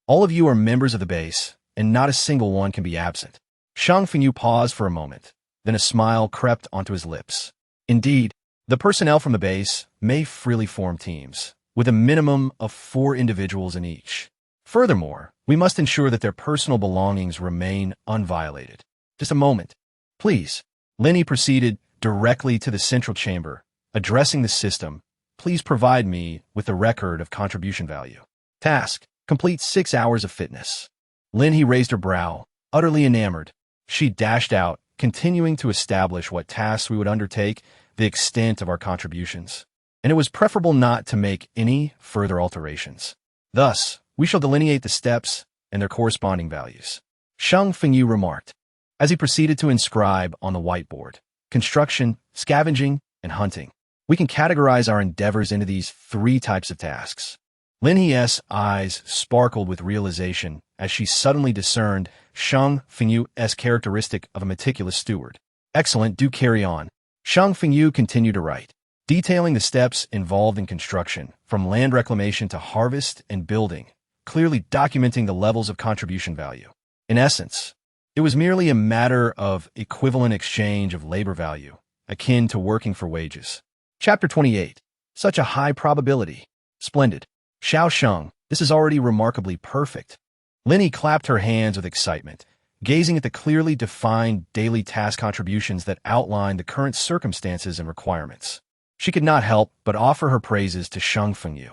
All of you are members of the base, and not a single one can be absent. Shang Fengyu paused for a moment, then a smile crept onto his lips. Indeed, the personnel from the base may freely form teams, with a minimum of 4 individuals in each. Furthermore, we must ensure that their personal belongings remain unviolated. Just a moment, please. Lin He proceeded directly to the central chamber, addressing the system. Please provide me with a record of contribution value. Task: complete 6 hours of fitness. Lin He raised her brow, utterly enamored. She dashed out, continuing to establish what tasks we would undertake, the extent of our contributions, and it was preferable not to make any further alterations. Thus, we shall delineate the steps and their corresponding values. Shang Fengyu remarked, as he proceeded to inscribe on the whiteboard, construction, scavenging, and hunting. We can categorize our endeavors into these 3 types of tasks. Lin He's eyes sparkled with realization as she suddenly discerned Shang Fengyu's characteristic of a meticulous steward. Excellent, do carry on. Shang Fengyu continued to write, detailing the steps involved in construction, from land reclamation to harvest and building, clearly documenting the levels of contribution value. In essence, it was merely a matter of equivalent exchange of labor value, akin to working for wages. Chapter 28. Such a high probability. Splendid. Xiao Sheng, this is already remarkably perfect. Lin He clapped her hands with excitement, gazing at the clearly defined daily task contributions that outlined the current circumstances and requirements. She could not help but offer her praises to Shang Fengyu.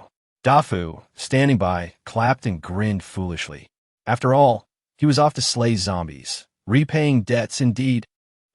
Fu, standing by, clapped and grinned foolishly. After all, he was off to slay zombies, repaying debts indeed.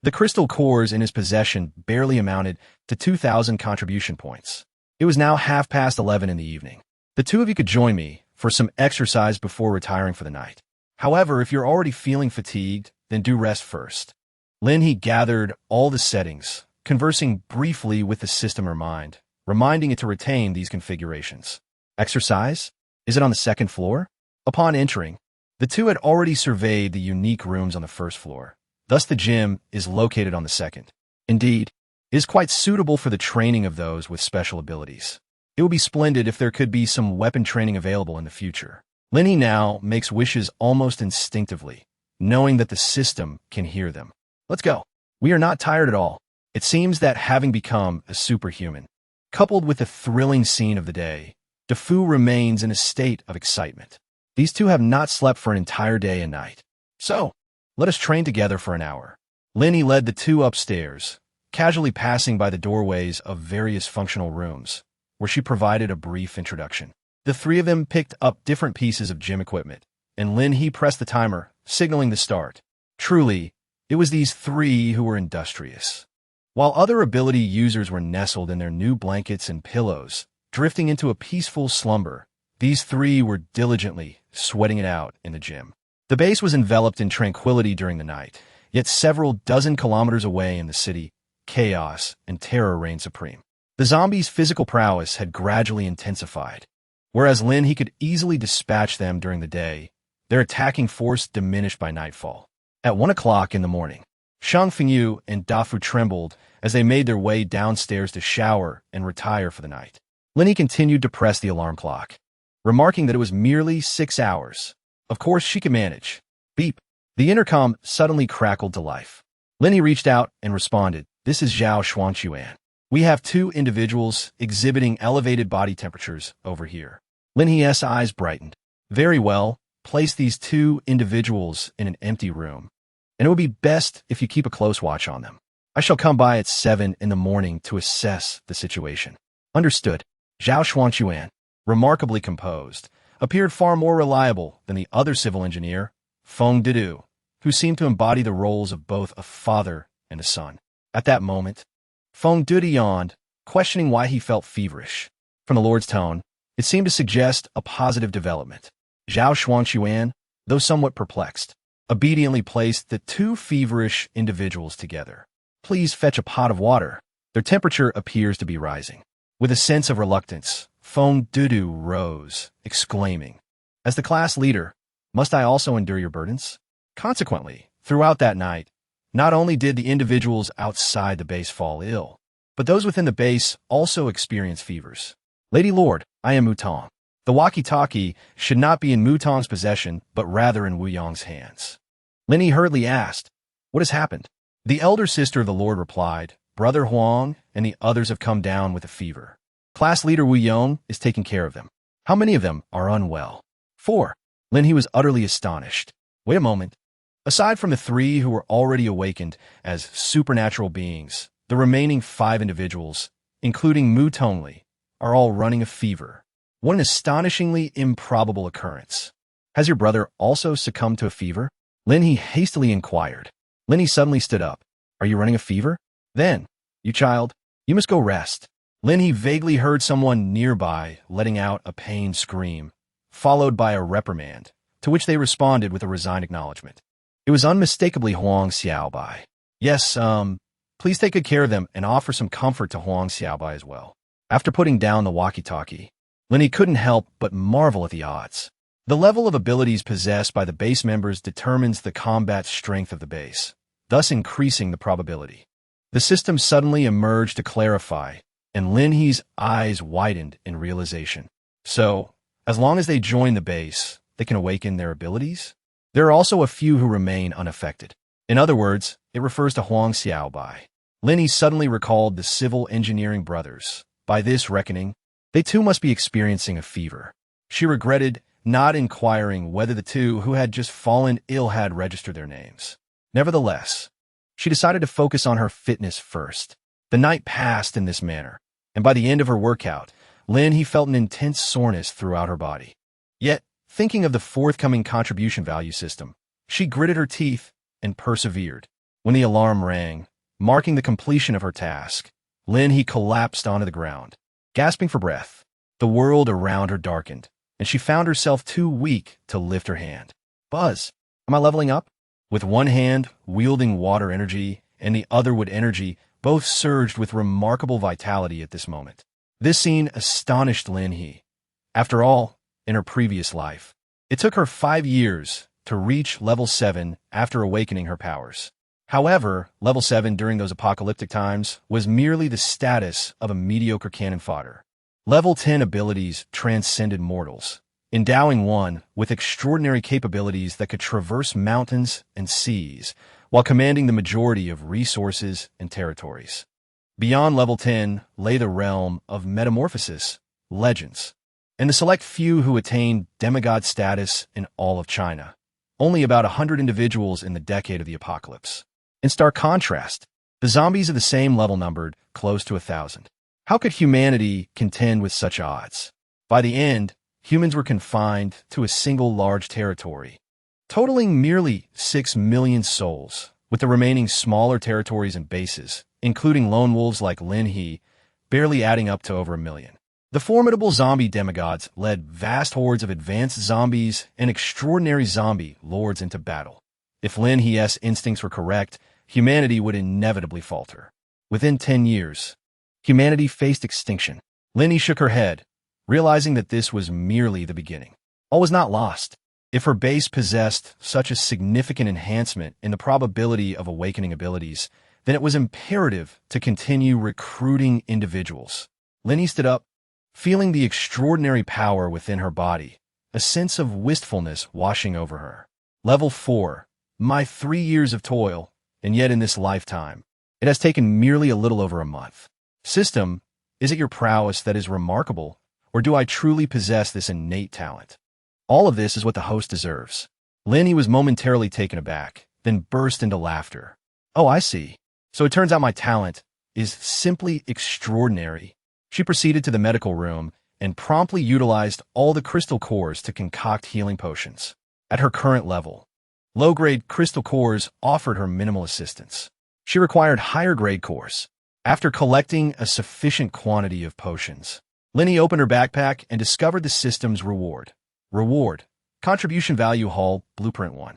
The crystal cores in his possession barely amounted to 2,000 contribution points. It was now 11:30 in the evening. The two of you could join me for some exercise before retiring for the night. However, if you're already feeling fatigued, then do rest first. Lin He gathered all the settings, conversing briefly with the system or mind, reminding it to retain these configurations. Exercise? Is it on the second floor? Upon entering, the two had already surveyed the unique rooms on the first floor. Thus, the gym is located on the second. Indeed, it is quite suitable for the training of those with special abilities. It would be splendid if there could be some weapon training available in the future. Lin He now makes wishes almost instinctively, knowing that the system can hear them. Let's go. We are not tired at all. It seems that having become a superhuman, coupled with the thrilling scene of the day, DeFu remains in a state of excitement. These two have not slept for an entire day and night. So, let us train together for an hour. Lin He led the two upstairs, casually passing by the doorways of various functional rooms, where she provided a brief introduction. The three of them picked up different pieces of gym equipment, and Lin He pressed the timer, signaling the start. Truly, it was these three who were industrious. While other ability users were nestled in their new blankets and pillows, drifting into a peaceful slumber, these three were diligently sweating it out in the gym. The base was enveloped in tranquility during the night, yet several dozen kilometers away in the city, chaos and terror reigned supreme. The zombies' physical prowess had gradually intensified. Whereas Lin He could easily dispatch them during the day, their attacking force diminished by nightfall. At 1 o'clock in the morning, Shang Fengyu and Dafu trembled as they made their way downstairs to shower and retire for the night. Lin He continued to press the alarm clock, remarking that it was merely 6 hours. Of course, she could manage. Beep. The intercom suddenly crackled to life. Lin He reached out and responded, "This is Zhao Xuanquan. We have two individuals exhibiting elevated body temperatures over here." Lin He's eyes brightened. "Very well. Place these two individuals in an empty room, and it would be best if you keep a close watch on them. I shall come by at 7 in the morning to assess the situation." Understood. Zhao Xuanquan, remarkably composed, appeared far more reliable than the other civil engineer, Feng Didu, who seemed to embody the roles of both a father and a son. At that moment, Feng Didu yawned, questioning why he felt feverish. From the Lord's tone, it seemed to suggest a positive development. Zhao Xuanquan, though somewhat perplexed, obediently placed the two feverish individuals together. "Please fetch a pot of water. Their temperature appears to be rising." With a sense of reluctance, Feng Didu rose, exclaiming, "As the class leader, must I also endure your burdens?" Consequently, throughout that night, not only did the individuals outside the base fall ill, but those within the base also experienced fevers. "Lady Lord, I am Mutong." The walkie-talkie should not be in Mutong's possession, but rather in Wu Yong's hands. Lin He hurriedly asked, "What has happened?" The elder sister of the Lord replied, "Brother Huang and the others have come down with a fever. Class leader Wu Yong is taking care of them." "How many of them are unwell?" "4. Lin He was utterly astonished. "Wait a moment. Aside from the 3 who were already awakened as supernatural beings, the remaining 5 individuals, including Mu Tongli, are all running a fever. What an astonishingly improbable occurrence. Has your brother also succumbed to a fever?" Lin He hastily inquired. Lin He suddenly stood up. "Are you running a fever? Then, you child, you must go rest." Lin He vaguely heard someone nearby letting out a pained scream, followed by a reprimand, to which they responded with a resigned acknowledgement. It was unmistakably Huang Xiaobai. "Yes, please take good care of them and offer some comfort to Huang Xiaobai as well." After putting down the walkie-talkie, Lin He couldn't help but marvel at the odds. The level of abilities possessed by the base members determines the combat strength of the base, thus increasing the probability. The system suddenly emerged to clarify, and Lin He's eyes widened in realization. So, as long as they join the base, they can awaken their abilities? There are also a few who remain unaffected. In other words, it refers to Huang Xiaobai. Lin He suddenly recalled the civil engineering brothers. By this reckoning, they too must be experiencing a fever. She regretted not inquiring whether the two who had just fallen ill had registered their names. Nevertheless, she decided to focus on her fitness first. The night passed in this manner, and by the end of her workout, Lin He felt an intense soreness throughout her body. Yet, thinking of the forthcoming contribution value system, she gritted her teeth and persevered. When the alarm rang, marking the completion of her task, Lin He collapsed onto the ground, gasping for breath. The world around her darkened, and she found herself too weak to lift her hand. "Buzz, am I leveling up?" With one hand wielding water energy and the other wood energy, both surged with remarkable vitality at this moment. This scene astonished Lin He. After all, in her previous life, it took her 5 years to reach level 7 after awakening her powers. However, level 7 during those apocalyptic times was merely the status of a mediocre cannon fodder. Level 10 abilities transcended mortals, endowing one with extraordinary capabilities that could traverse mountains and seas, while commanding the majority of resources and territories. Beyond level 10 lay the realm of metamorphosis, legends, and the select few who attained demigod status in all of China. Only about 100 individuals in the decade of the apocalypse. In stark contrast, the zombies of the same level numbered close to 1,000. How could humanity contend with such odds? By the end, humans were confined to a single large territory, totaling merely 6 million souls, with the remaining smaller territories and bases, including lone wolves like Lin He, barely adding up to over 1 million. The formidable zombie demigods led vast hordes of advanced zombies and extraordinary zombie lords into battle. If Lin He's instincts were correct, humanity would inevitably falter. Within 10 years, humanity faced extinction. Lin He shook her head, realizing that this was merely the beginning. All was not lost. If her base possessed such a significant enhancement in the probability of awakening abilities, then it was imperative to continue recruiting individuals. Lin He stood up, feeling the extraordinary power within her body, a sense of wistfulness washing over her. Level 4. My 3 years of toil, and yet in this lifetime, it has taken merely a little over a month. System, is it your prowess that is remarkable, or do I truly possess this innate talent? All of this is what the host deserves. Lin He was momentarily taken aback, then burst into laughter. Oh, I see. So it turns out my talent is simply extraordinary. She proceeded to the medical room and promptly utilized all the crystal cores to concoct healing potions. At her current level, low-grade crystal cores offered her minimal assistance. She required higher-grade cores. After collecting a sufficient quantity of potions, Lin He opened her backpack and discovered the system's reward. Reward, Contribution Value Hull, Blueprint 1.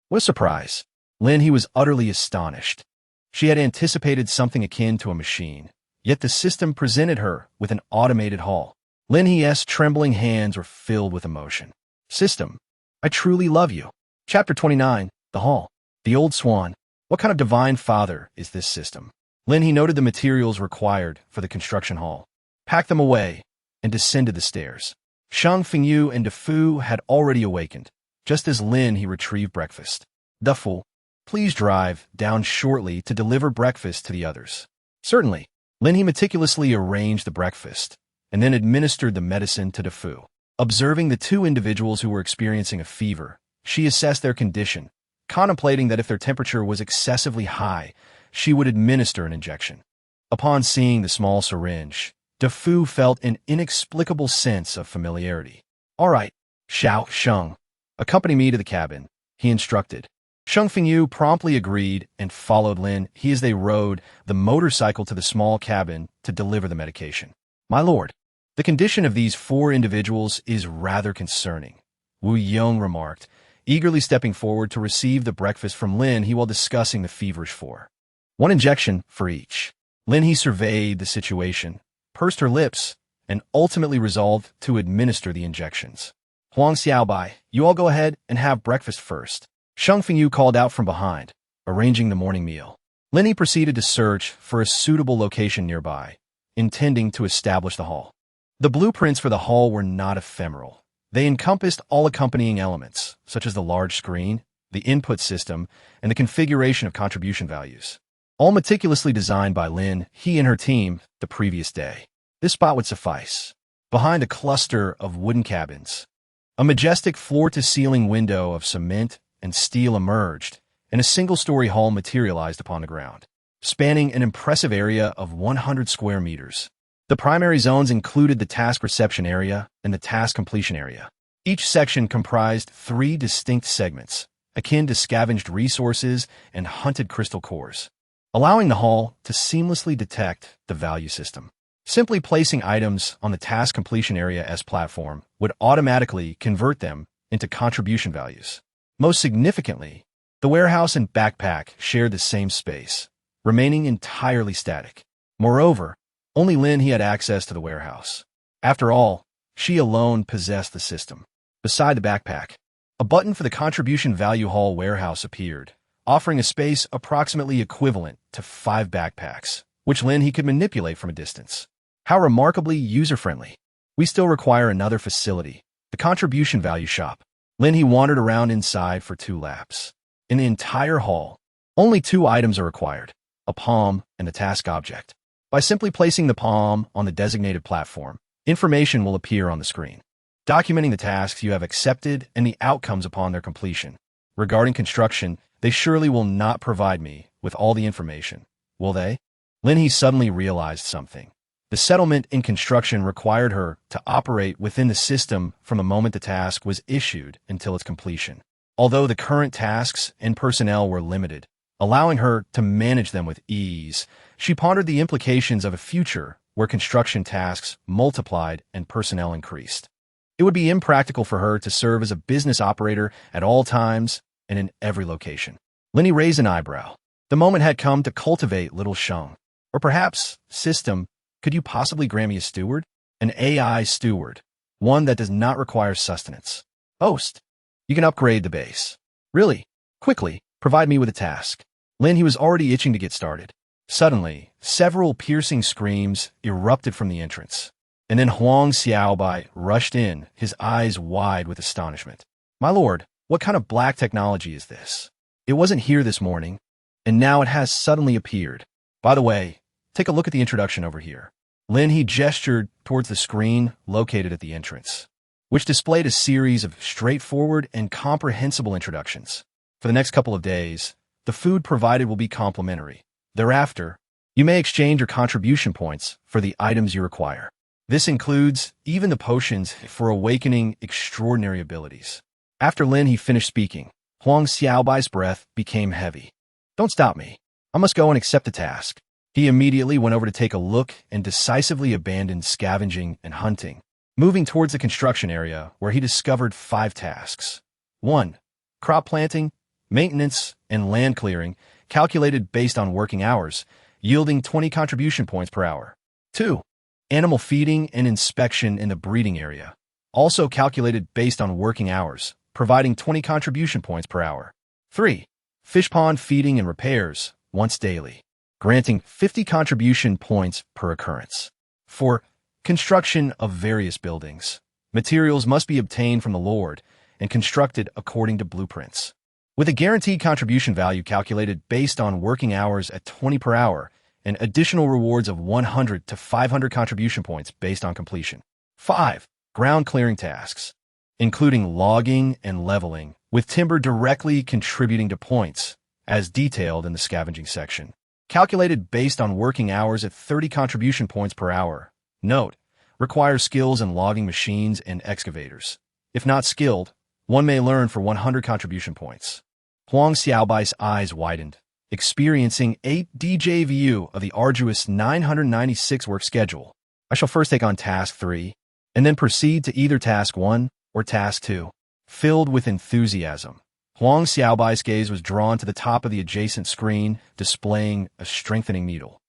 What a surprise. Lin He was utterly astonished. She had anticipated something akin to a machine, yet the system presented her with an automated hull. Lin He's trembling hands were filled with emotion. System, I truly love you. Chapter 29, The Hull. The Old Swan. What kind of divine father is this system? Lin He noted the materials required for the construction hall, packed them away, and descended the stairs. Shang Fengyu and Defu had already awakened. Just as Lin He retrieved breakfast. Defu, please drive down shortly to deliver breakfast to the others. Certainly. Lin He meticulously arranged the breakfast, and then administered the medicine to Defu. Observing the 2 individuals who were experiencing a fever, she assessed their condition, contemplating that if their temperature was excessively high, she would administer an injection. Upon seeing the small syringe, Defu felt an inexplicable sense of familiarity. All right, Xiao Sheng, accompany me to the cabin, he instructed. Shang Fengyu promptly agreed and followed Lin He as they rode the motorcycle to the small cabin to deliver the medication. My lord, the condition of these 4 individuals is rather concerning, Wu Yong remarked, eagerly stepping forward to receive the breakfast from Lin He while discussing the feverish 4. 1 injection for each. Lin He surveyed the situation, pursed her lips, and ultimately resolved to administer the injections. Huang Xiaobai, you all go ahead and have breakfast first. Shang Fengyu called out from behind, arranging the morning meal. Lin He proceeded to search for a suitable location nearby, intending to establish the hall. The blueprints for the hall were not ephemeral. They encompassed all accompanying elements, such as the large screen, the input system, and the configuration of contribution values. All meticulously designed by Lin He and her team the previous day. This spot would suffice. Behind a cluster of wooden cabins, a majestic floor-to-ceiling window of cement and steel emerged, and a single-story hall materialized upon the ground, spanning an impressive area of 100 square meters. The primary zones included the task reception area and the task completion area. Each section comprised 3 distinct segments, akin to scavenged resources and hunted crystal cores, allowing the hall to seamlessly detect the value system. Simply placing items on the task completion area as platform would automatically convert them into contribution values. Most significantly, the warehouse and backpack shared the same space, remaining entirely static. Moreover, only Lin He had access to the warehouse. After all, she alone possessed the system. Beside the backpack, a button for the contribution value hall warehouse appeared, offering a space approximately equivalent to 5 backpacks, which Lin He could manipulate from a distance. How remarkably user-friendly. We still require another facility, the contribution value shop. Lin He wandered around inside for 2 laps. In the entire hall, only 2 items are required, a palm and a task object. By simply placing the palm on the designated platform, information will appear on the screen, documenting the tasks you have accepted and the outcomes upon their completion. Regarding construction, they surely will not provide me with all the information, will they? Lin He suddenly realized something. The settlement in construction required her to operate within the system from the moment the task was issued until its completion. Although the current tasks and personnel were limited, allowing her to manage them with ease, she pondered the implications of a future where construction tasks multiplied and personnel increased. It would be impractical for her to serve as a business operator at all times and in every location. Lin He raised an eyebrow. The moment had come to cultivate little Sheng. Or perhaps, system, could you possibly grant me a steward? An AI steward. One that does not require sustenance. Host. You can upgrade the base. Really? Quickly, provide me with a task. Lin He was already itching to get started. Suddenly, several piercing screams erupted from the entrance. And then Huang Xiaobai rushed in, his eyes wide with astonishment. My lord, what kind of black technology is this? It wasn't here this morning, and now it has suddenly appeared. By the way, take a look at the introduction over here. Lin He gestured towards the screen located at the entrance, which displayed a series of straightforward and comprehensible introductions. For the next couple of days, the food provided will be complimentary. Thereafter, you may exchange your contribution points for the items you require. This includes even the potions for awakening extraordinary abilities. After Lin He finished speaking, Huang Xiaobai's breath became heavy. Don't stop me. I must go and accept the task. He immediately went over to take a look and decisively abandoned scavenging and hunting, moving towards the construction area where he discovered 5 tasks. 1. Crop planting, maintenance, and land clearing, calculated based on working hours, yielding 20 contribution points per hour. 2. Animal feeding and inspection in the breeding area, also calculated based on working hours, providing 20 contribution points per hour. 3. Fish pond feeding and repairs, once daily, granting 50 contribution points per occurrence. 4. Construction of various buildings. Materials must be obtained from the Lord and constructed according to blueprints, with a guaranteed contribution value calculated based on working hours at 20 per hour and additional rewards of 100 to 500 contribution points based on completion. 5. Ground clearing tasks, including logging and leveling, with timber directly contributing to points, as detailed in the scavenging section, calculated based on working hours at 30 contribution points per hour. Note, requires skills in logging machines and excavators. If not skilled, one may learn for 100 contribution points. Huang Xiaobai's eyes widened, experiencing a DJ view of the arduous 996 work schedule. I shall first take on task 3, and then proceed to either task 1 or task 2. Filled with enthusiasm, Huang Xiaobai's gaze was drawn to the top of the adjacent screen, displaying a strengthening needle,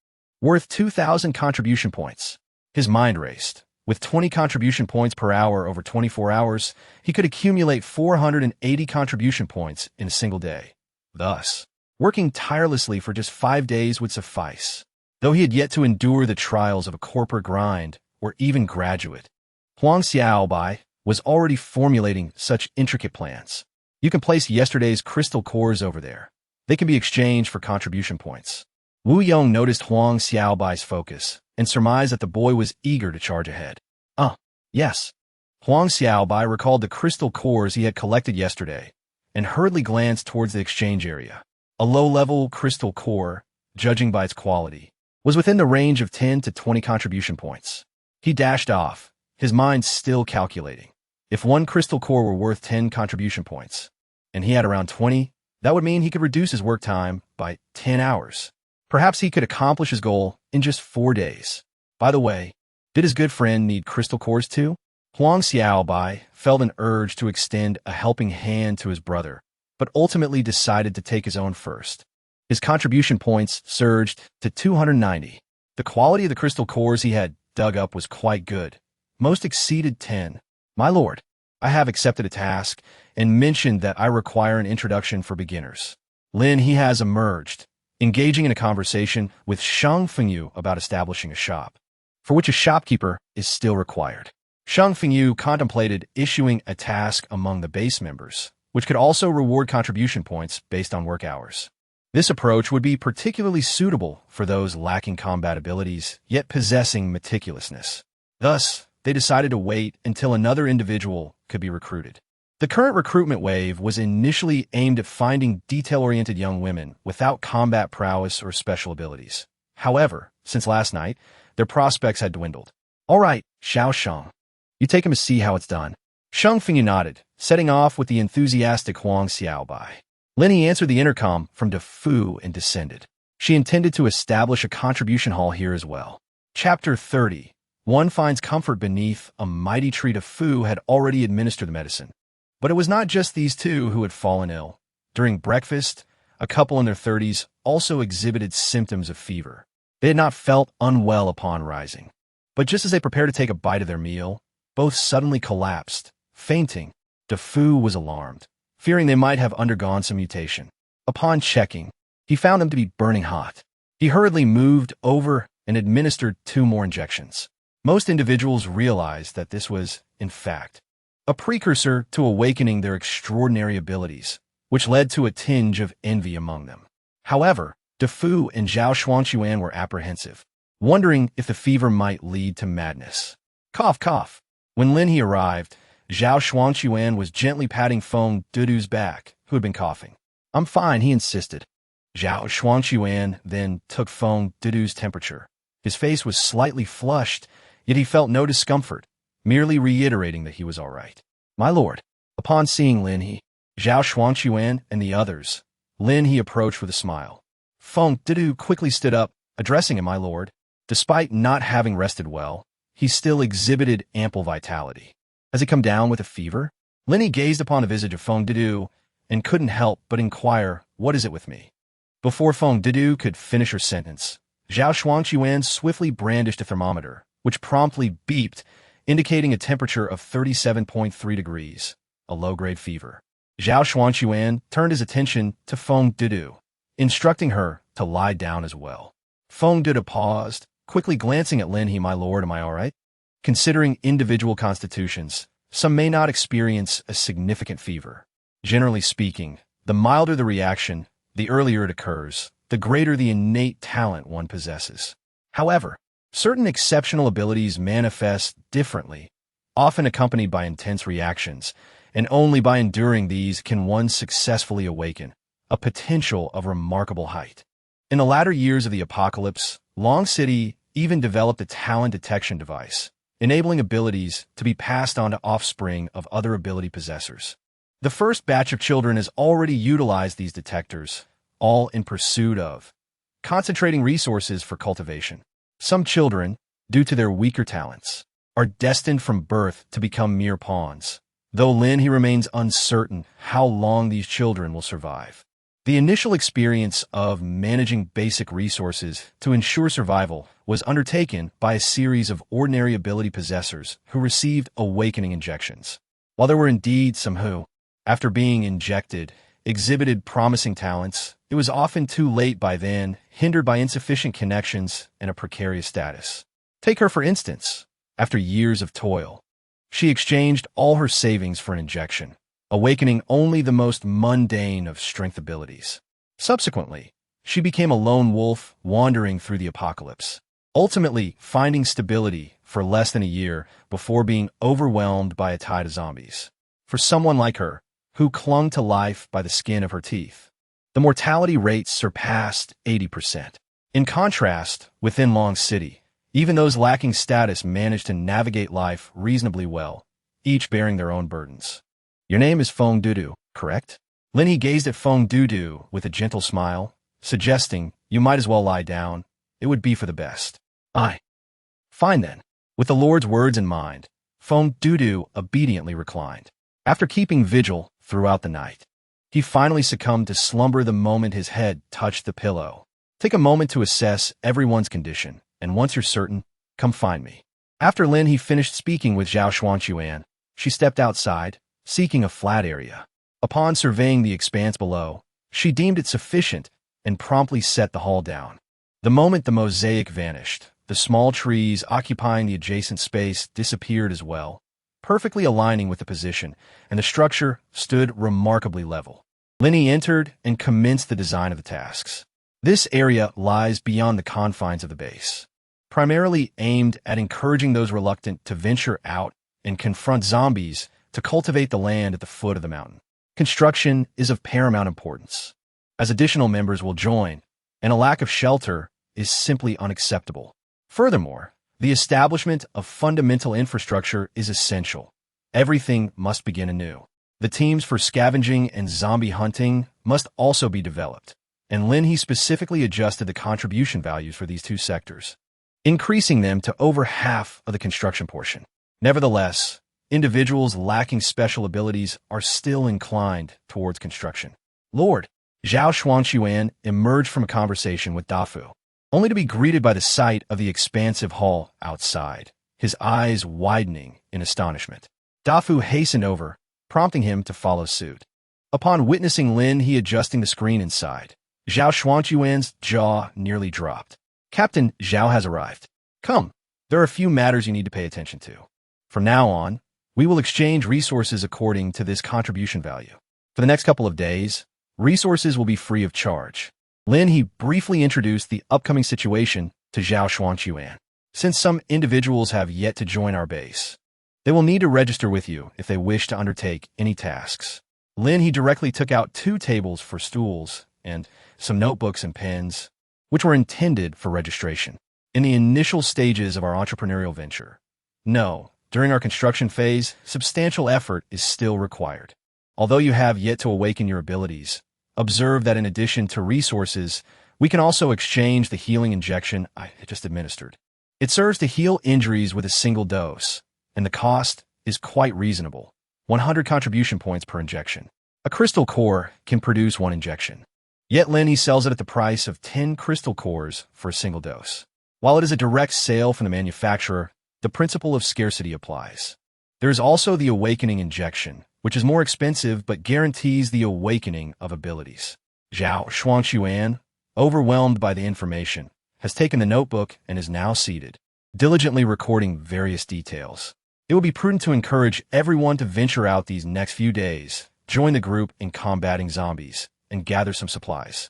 worth 2,000 contribution points. His mind raced. With 20 contribution points per hour over 24 hours, he could accumulate 480 contribution points in a single day. Thus, working tirelessly for just 5 days would suffice. Though he had yet to endure the trials of a corporate grind or even graduate, Huang Xiaobai was already formulating such intricate plans. You can place yesterday's crystal cores over there. They can be exchanged for contribution points. Wu Yong noticed Huang Xiaobai's focus and surmised that the boy was eager to charge ahead. Yes. Huang Xiaobai recalled the crystal cores he had collected yesterday and hurriedly glanced towards the exchange area. A low-level crystal core, judging by its quality, was within the range of 10 to 20 contribution points. He dashed off, his mind still calculating. If one crystal core were worth 10 contribution points, and he had around 20, that would mean he could reduce his work time by 10 hours. Perhaps he could accomplish his goal in just 4 days. By the way, did his good friend need crystal cores too? Huang Xiaobai felt an urge to extend a helping hand to his brother, but ultimately decided to take his own first. His contribution points surged to 290. The quality of the crystal cores he had dug up was quite good. Most exceeded 10. My lord, I have accepted a task and mentioned that I require an introduction for beginners. Lin He has emerged, engaging in a conversation with Shang Fengyu about establishing a shop, for which a shopkeeper is still required. Shang Fengyu contemplated issuing a task among the base members, which could also reward contribution points based on work hours. This approach would be particularly suitable for those lacking combat abilities, yet possessing meticulousness. Thus, they decided to wait until another individual could be recruited. The current recruitment wave was initially aimed at finding detail-oriented young women without combat prowess or special abilities. However, since last night, their prospects had dwindled. All right, Xiao Shang. You take him to see how it's done. Shang Fengyu nodded, setting off with the enthusiastic Huang Xiaobai. Lin He answered the intercom from De Fu and descended. She intended to establish a contribution hall here as well. Chapter 30. One finds comfort beneath a mighty tree. De Fu had already administered the medicine. But it was not just these two who had fallen ill. During breakfast, a couple in their 30s also exhibited symptoms of fever. They had not felt unwell upon rising. But just as they prepared to take a bite of their meal, both suddenly collapsed, fainting. De Fu was alarmed, fearing they might have undergone some mutation. Upon checking, he found them to be burning hot. He hurriedly moved over and administered 2 more injections. Most individuals realized that this was, in fact, a precursor to awakening their extraordinary abilities, which led to a tinge of envy among them. However, De Fu and Zhao Xuanquan were apprehensive, wondering if the fever might lead to madness. Cough, cough. When Lin He arrived, Zhao Xuanquan was gently patting Feng Dudu's back, who had been coughing. I'm fine, he insisted. Zhao Xuanquan then took Feng Dudu's temperature. His face was slightly flushed, yet he felt no discomfort, merely reiterating that he was all right. My lord. Upon seeing Lin He, Zhao Xuanquan, and the others, Lin He approached with a smile. Feng Dudu quickly stood up, addressing him, my lord. Despite not having rested well, he still exhibited ample vitality. Has he come down with a fever? Lin He gazed upon the visage of Feng Dudu and couldn't help but inquire, what is it with me? Before Feng Dudu could finish her sentence, Zhao Xuanquan swiftly brandished a thermometer, which promptly beeped, indicating a temperature of 37.3 degrees, a low-grade fever. Zhao Xuanquan turned his attention to Feng Dudu, instructing her to lie down as well. Feng Dudu paused, quickly glancing at Lin He. My lord, am I all right? Considering individual constitutions, some may not experience a significant fever. Generally speaking, the milder the reaction, the earlier it occurs, the greater the innate talent one possesses. However, certain exceptional abilities manifest differently, often accompanied by intense reactions, and only by enduring these can one successfully awaken a potential of remarkable height. In the latter years of the apocalypse, Long City even developed a talent detection device, enabling abilities to be passed on to offspring of other ability possessors. The first batch of children has already utilized these detectors, all in pursuit of concentrating resources for cultivation. Some children, due to their weaker talents, are destined from birth to become mere pawns, though Lin He remains uncertain how long these children will survive. The initial experience of managing basic resources to ensure survival was undertaken by a series of ordinary ability possessors who received awakening injections. While there were indeed some who, after being injected, exhibited promising talents, it was often too late by then, hindered by insufficient connections and a precarious status. Take her, for instance. After years of toil, she exchanged all her savings for an injection, awakening only the most mundane of strength abilities. Subsequently, she became a lone wolf wandering through the apocalypse, ultimately finding stability for less than a year before being overwhelmed by a tide of zombies. For someone like her, who clung to life by the skin of her teeth, the mortality rates surpassed 80%. In contrast, within Long City, even those lacking status managed to navigate life reasonably well, each bearing their own burdens. Your name is Feng Dudu, correct? Lin He gazed at Feng Dudu with a gentle smile, suggesting, you might as well lie down. It would be for the best. Aye. Fine then. With the Lord's words in mind, Feng Dudu obediently reclined. After keeping vigil throughout the night, He finally succumbed to slumber the moment his head touched the pillow. Take a moment to assess everyone's condition, and once you're certain, come find me. After Lin He finished speaking with Zhao Xuanquan, she stepped outside, seeking a flat area. Upon surveying the expanse below, she deemed it sufficient and promptly set the hall down. The moment the mosaic vanished, the small trees occupying the adjacent space disappeared as well, perfectly aligning with the position, and the structure stood remarkably level. Lin He entered and commenced the design of the tasks. This area lies beyond the confines of the base, primarily aimed at encouraging those reluctant to venture out and confront zombies to cultivate the land at the foot of the mountain. Construction is of paramount importance, as additional members will join, and a lack of shelter is simply unacceptable. Furthermore, the establishment of fundamental infrastructure is essential. Everything must begin anew. The teams for scavenging and zombie hunting must also be developed, and Lin He specifically adjusted the contribution values for these two sectors, increasing them to over half of the construction portion. Nevertheless, individuals lacking special abilities are still inclined towards construction. Lord Zhao Xuanquan emerged from a conversation with Dafu, only to be greeted by the sight of the expansive hall outside, his eyes widening in astonishment. Dafu hastened over, prompting him to follow suit. Upon witnessing Lin He adjusting the screen inside, Zhao Xuanquan's jaw nearly dropped. Captain Zhao has arrived. Come, there are a few matters you need to pay attention to. From now on, we will exchange resources according to this contribution value. For the next couple of days, resources will be free of charge. Lin He briefly introduced the upcoming situation to Zhao Xuanquan. Since some individuals have yet to join our base, they will need to register with you if they wish to undertake any tasks. Lin He directly took out 2 tables for stools and some notebooks and pens, which were intended for registration. In the initial stages of our entrepreneurial venture, during our construction phase, substantial effort is still required. Although you have yet to awaken your abilities, observe that in addition to resources, we can also exchange the healing injection I just administered. It serves to heal injuries with a single dose, and the cost is quite reasonable, 100 contribution points per injection. A crystal core can produce 1 injection. Yet Lin He sells it at the price of 10 crystal cores for a single dose. While it is a direct sale from the manufacturer, the principle of scarcity applies. There is also the awakening injection, which is more expensive but guarantees the awakening of abilities. Zhao Xuanquan, overwhelmed by the information, has taken the notebook and is now seated, diligently recording various details. It will be prudent to encourage everyone to venture out these next few days, join the group in combating zombies, and gather some supplies.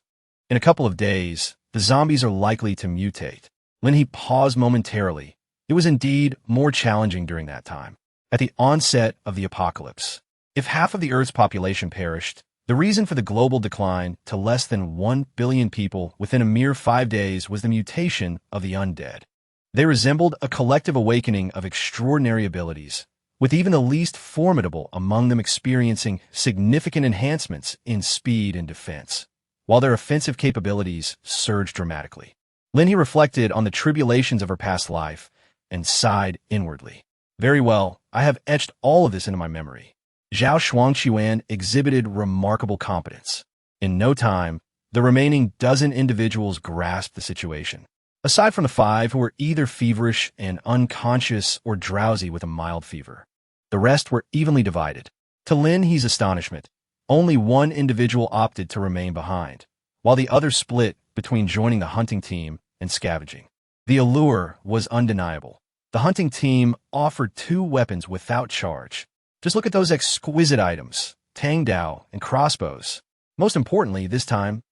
In a couple of days, the zombies are likely to mutate. Lin He paused momentarily. It was indeed more challenging during that time. At the onset of the apocalypse, if half of the Earth's population perished, the reason for the global decline to less than 1 billion people within a mere 5 days was the mutation of the undead. They resembled a collective awakening of extraordinary abilities, with even the least formidable among them experiencing significant enhancements in speed and defense, while their offensive capabilities surged dramatically. Lin He reflected on the tribulations of her past life and sighed inwardly. Very well, I have etched all of this into my memory. Zhao Xuanquan exhibited remarkable competence. In no time, the remaining dozen individuals grasped the situation. Aside from the 5 who were either feverish and unconscious or drowsy with a mild fever, the rest were evenly divided. To Lin He's astonishment, only 1 individual opted to remain behind, while the other split between joining the hunting team and scavenging. The allure was undeniable. The hunting team offered 2 weapons without charge. Just look at those exquisite items, Tang Dao and crossbows. Most importantly, this time,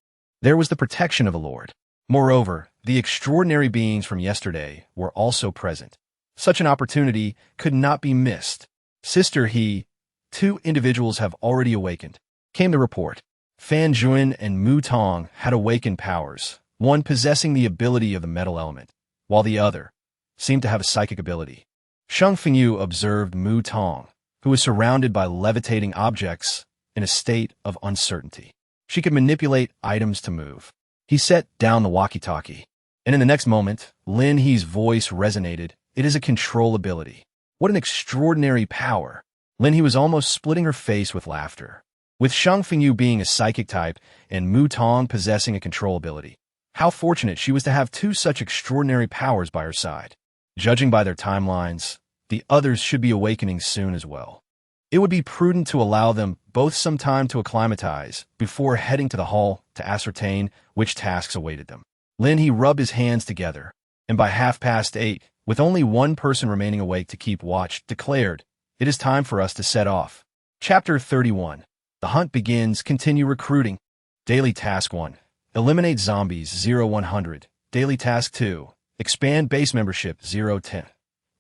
there was the protection of a lord. Moreover, the extraordinary beings from yesterday were also present. Such an opportunity could not be missed. Sister He, 2 individuals have already awakened, came the report. Fan Jun and Mu Tong had awakened powers, one possessing the ability of the metal element, while the other seemed to have a psychic ability. Sheng Fengyu observed Mu Tong, who was surrounded by levitating objects in a state of uncertainty. She could manipulate items to move. He set down the walkie-talkie, and in the next moment, Lin He's voice resonated. It is a control ability. What an extraordinary power! Lin He was almost splitting her face with laughter. With Sheng Fengyu being a psychic type and Mu Tong possessing a control ability. How fortunate she was to have two such extraordinary powers by her side. Judging by their timelines, the others should be awakening soon as well. It would be prudent to allow them both some time to acclimatize before heading to the hall to ascertain which tasks awaited them. Lin He rubbed his hands together, and by 8:30, with only one person remaining awake to keep watch, declared, "It is time for us to set off." Chapter 31. The hunt begins. Continue recruiting. Daily Task 1. Eliminate zombies 0-100. Daily Task 2. Expand base membership 0-10.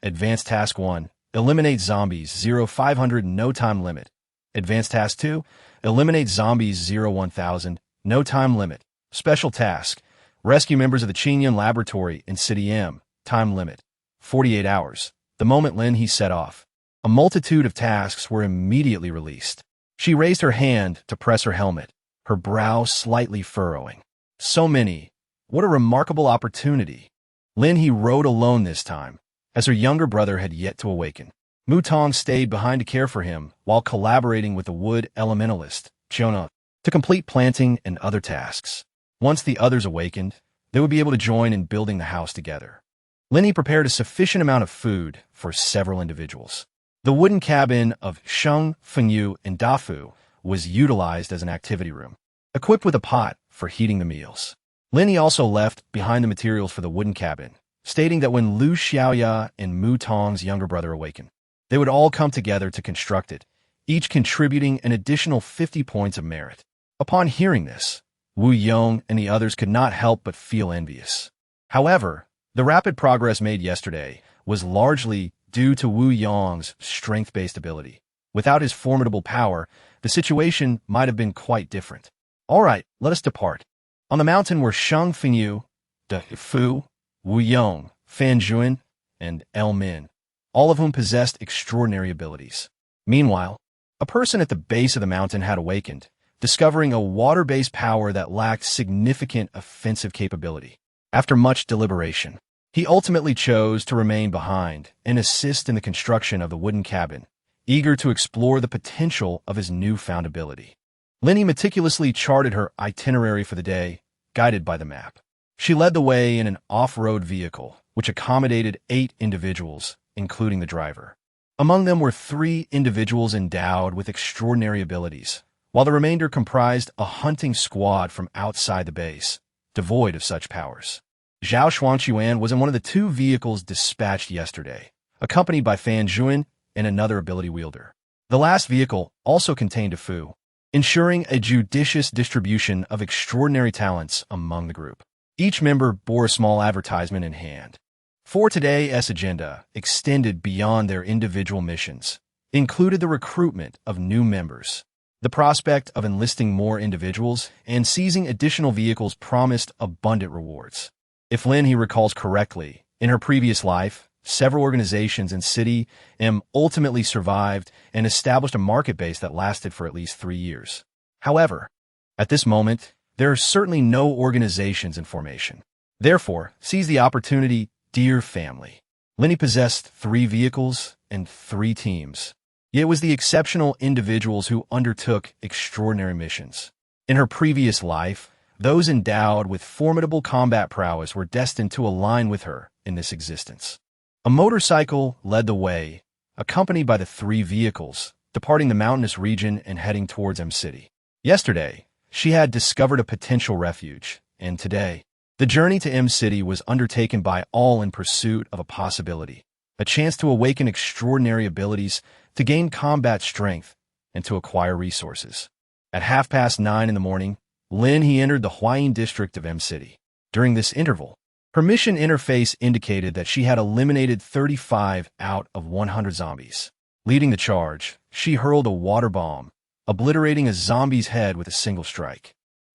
Advanced Task 1. Eliminate zombies 0-500. No time limit. Advanced Task 2. Eliminate zombies 0-1000. No time limit. Special Task. Rescue members of the Qingyun Laboratory in City M. Time limit. 48 hours. The moment Lin He set off, a multitude of tasks were immediately released. She raised her hand to press her helmet, her brow slightly furrowing. So many. What a remarkable opportunity. Lin He rode alone this time, as her younger brother had yet to awaken. Mu Tong stayed behind to care for him while collaborating with the wood elementalist, Jonah, to complete planting and other tasks. Once the others awakened, they would be able to join in building the house together. Lin He prepared a sufficient amount of food for several individuals. The wooden cabin of Sheng Fengyu and Dafu was utilized as an activity room, equipped with a pot for heating the meals. Lin He also left behind the materials for the wooden cabin, stating that when Lu Xiaoya and Mu Tong's younger brother awakened, they would all come together to construct it, each contributing an additional 50 points of merit. Upon hearing this, Wu Yong and the others could not help but feel envious. However, the rapid progress made yesterday was largely due to Wu Yong's strength-based ability. Without his formidable power, the situation might have been quite different. All right, let us depart. On the mountain were Sheng Fengyu, De Fu, Wu Yong, Fan Juan, and El Min, all of whom possessed extraordinary abilities. Meanwhile, a person at the base of the mountain had awakened, discovering a water-based power that lacked significant offensive capability. After much deliberation, he ultimately chose to remain behind and assist in the construction of the wooden cabin, eager to explore the potential of his newfound ability. Lin He meticulously charted her itinerary for the day, guided by the map. She led the way in an off-road vehicle, which accommodated 8 individuals, including the driver. Among them were 3 individuals endowed with extraordinary abilities, while the remainder comprised a hunting squad from outside the base, devoid of such powers. Zhao Xuanquan was in one of the 2 vehicles dispatched yesterday, accompanied by Fan Juan and another ability wielder. The last vehicle also contained a Fu, ensuring a judicious distribution of extraordinary talents among the group. Each member bore a small advertisement in hand. For today's agenda, extended beyond their individual missions, included the recruitment of new members. The prospect of enlisting more individuals and seizing additional vehicles promised abundant rewards. If Lin He recalls correctly, in her previous life, several organizations in City M ultimately survived and established a market base that lasted for at least 3 years. However, at this moment, there are certainly no organizations in formation. Therefore, seize the opportunity, dear family. Lin He possessed 3 vehicles and 3 teams. Yet it was the exceptional individuals who undertook extraordinary missions. In her previous life, those endowed with formidable combat prowess were destined to align with her in this existence. A motorcycle led the way, accompanied by the 3 vehicles, departing the mountainous region and heading towards M City. Yesterday, she had discovered a potential refuge, and today, the journey to M City was undertaken by all in pursuit of a possibility, a chance to awaken extraordinary abilities, to gain combat strength, and to acquire resources. At 9:30 in the morning, Lin He entered the Huayin district of M City. During this interval, her mission interface indicated that she had eliminated 35 out of 100 zombies. Leading the charge, she hurled a water bomb, obliterating a zombie's head with a single strike.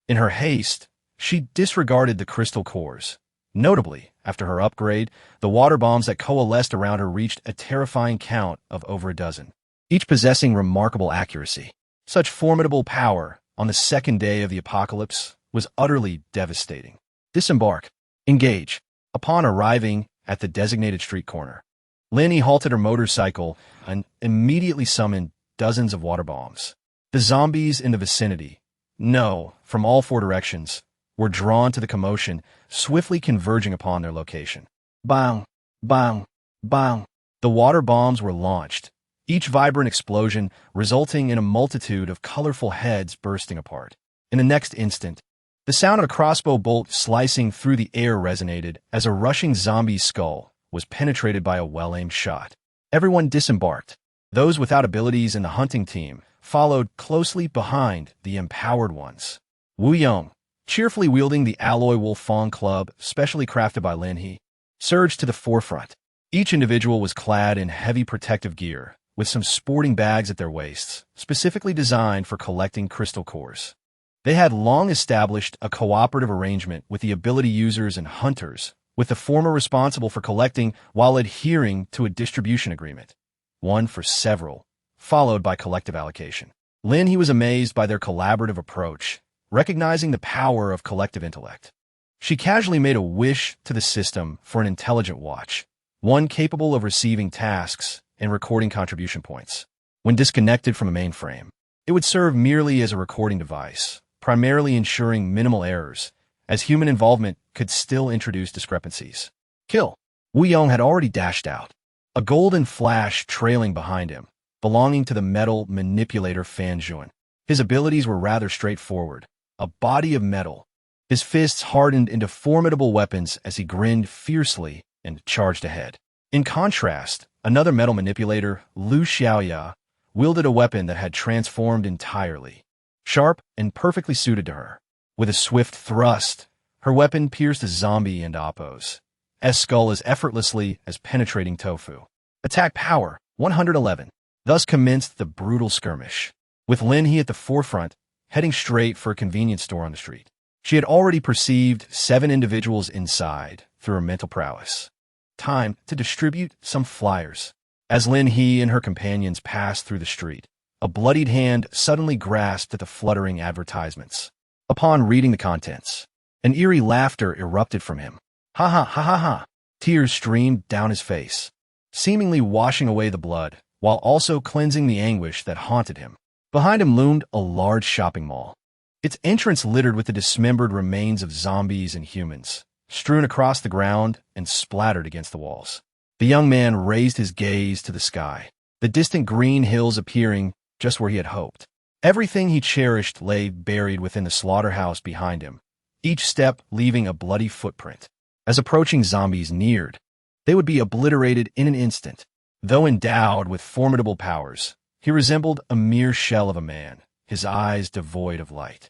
In her haste, she disregarded the crystal cores. Notably, after her upgrade, the water bombs that coalesced around her reached a terrifying count of over a dozen, each possessing remarkable accuracy. Such formidable power on the second day of the apocalypse was utterly devastating. Disembark. Engage. Upon arriving at the designated street corner, Lin He halted her motorcycle and immediately summoned dozens of water bombs. The zombies in the vicinity, no, from all four directions, were drawn to the commotion, swiftly converging upon their location. Bang, bang, bang. The water bombs were launched, each vibrant explosion resulting in a multitude of colorful heads bursting apart. In the next instant, the sound of a crossbow bolt slicing through the air resonated as a rushing zombie's skull was penetrated by a well-aimed shot. Everyone disembarked. Those without abilities in the hunting team followed closely behind the empowered ones. Wu Yong, cheerfully wielding the alloy wolf fawn club specially crafted by Lin He, surged to the forefront. Each individual was clad in heavy protective gear, with some sporting bags at their waists, specifically designed for collecting crystal cores. They had long established a cooperative arrangement with the ability users and hunters, with the former responsible for collecting while adhering to a distribution agreement, one for several, followed by collective allocation. Lin He was amazed by their collaborative approach, recognizing the power of collective intellect. She casually made a wish to the system for an intelligent watch, one capable of receiving tasks and recording contribution points. When disconnected from a mainframe, it would serve merely as a recording device, primarily ensuring minimal errors, as human involvement could still introduce discrepancies. Kill. Wu Yong had already dashed out, a golden flash trailing behind him, belonging to the metal manipulator Fan Zhuan. His abilities were rather straightforward, a body of metal. His fists hardened into formidable weapons as he grinned fiercely and charged ahead. In contrast, another metal manipulator, Lu Xiaoya, wielded a weapon that had transformed entirely, sharp and perfectly suited to her. With a swift thrust, her weapon pierced a zombie and Oppo's skull as effortlessly as penetrating tofu. Attack power, 111. Thus commenced the brutal skirmish, with Lin He at the forefront, heading straight for a convenience store on the street. She had already perceived 7 individuals inside through her mental prowess. Time to distribute some flyers. As Lin He and her companions passed through the street, a bloodied hand suddenly grasped at the fluttering advertisements. Upon reading the contents, an eerie laughter erupted from him. Ha ha ha ha ha. Tears streamed down his face, seemingly washing away the blood, while also cleansing the anguish that haunted him. Behind him loomed a large shopping mall, its entrance littered with the dismembered remains of zombies and humans, strewn across the ground and splattered against the walls. The young man raised his gaze to the sky, the distant green hills appearing just where he had hoped. Everything he cherished lay buried within the slaughterhouse behind him, each step leaving a bloody footprint. As approaching zombies neared, they would be obliterated in an instant. Though endowed with formidable powers, he resembled a mere shell of a man, his eyes devoid of light.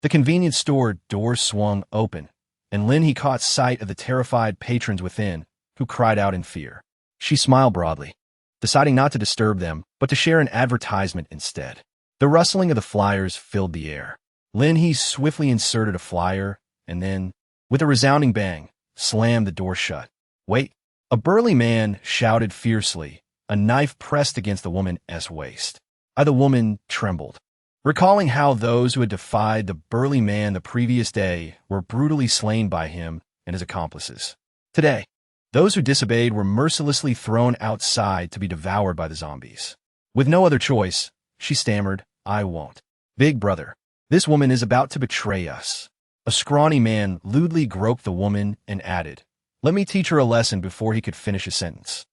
The convenience store door swung open, and Lin He caught sight of the terrified patrons within, who cried out in fear. She smiled broadly, deciding not to disturb them, but to share an advertisement instead. The rustling of the flyers filled the air. Lin He swiftly inserted a flyer, and then, with a resounding bang, slammed the door shut. Wait! A burly man shouted fiercely, a knife pressed against the woman's waist. The woman trembled, recalling how those who had defied the burly man the previous day were brutally slain by him and his accomplices. Today, those who disobeyed were mercilessly thrown outside to be devoured by the zombies. With no other choice, she stammered, I won't. Big brother, this woman is about to betray us. A scrawny man lewdly groped the woman and added, let me teach her a lesson before he could finish his sentence.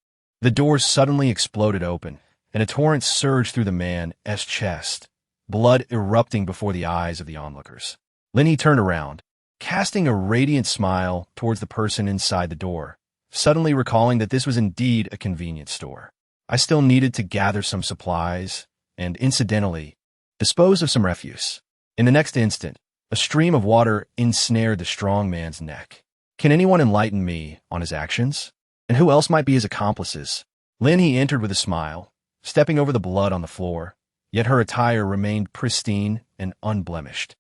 The door suddenly exploded open, and a torrent surged through the man's chest, blood erupting before the eyes of the onlookers. Lin He turned around, casting a radiant smile towards the person inside the door, suddenly recalling that this was indeed a convenience store. I still needed to gather some supplies and, incidentally, dispose of some refuse. In the next instant, a stream of water ensnared the strong man's neck. Can anyone enlighten me on his actions? And who else might be his accomplices? Lin He entered with a smile, stepping over the blood on the floor, yet her attire remained pristine and unblemished.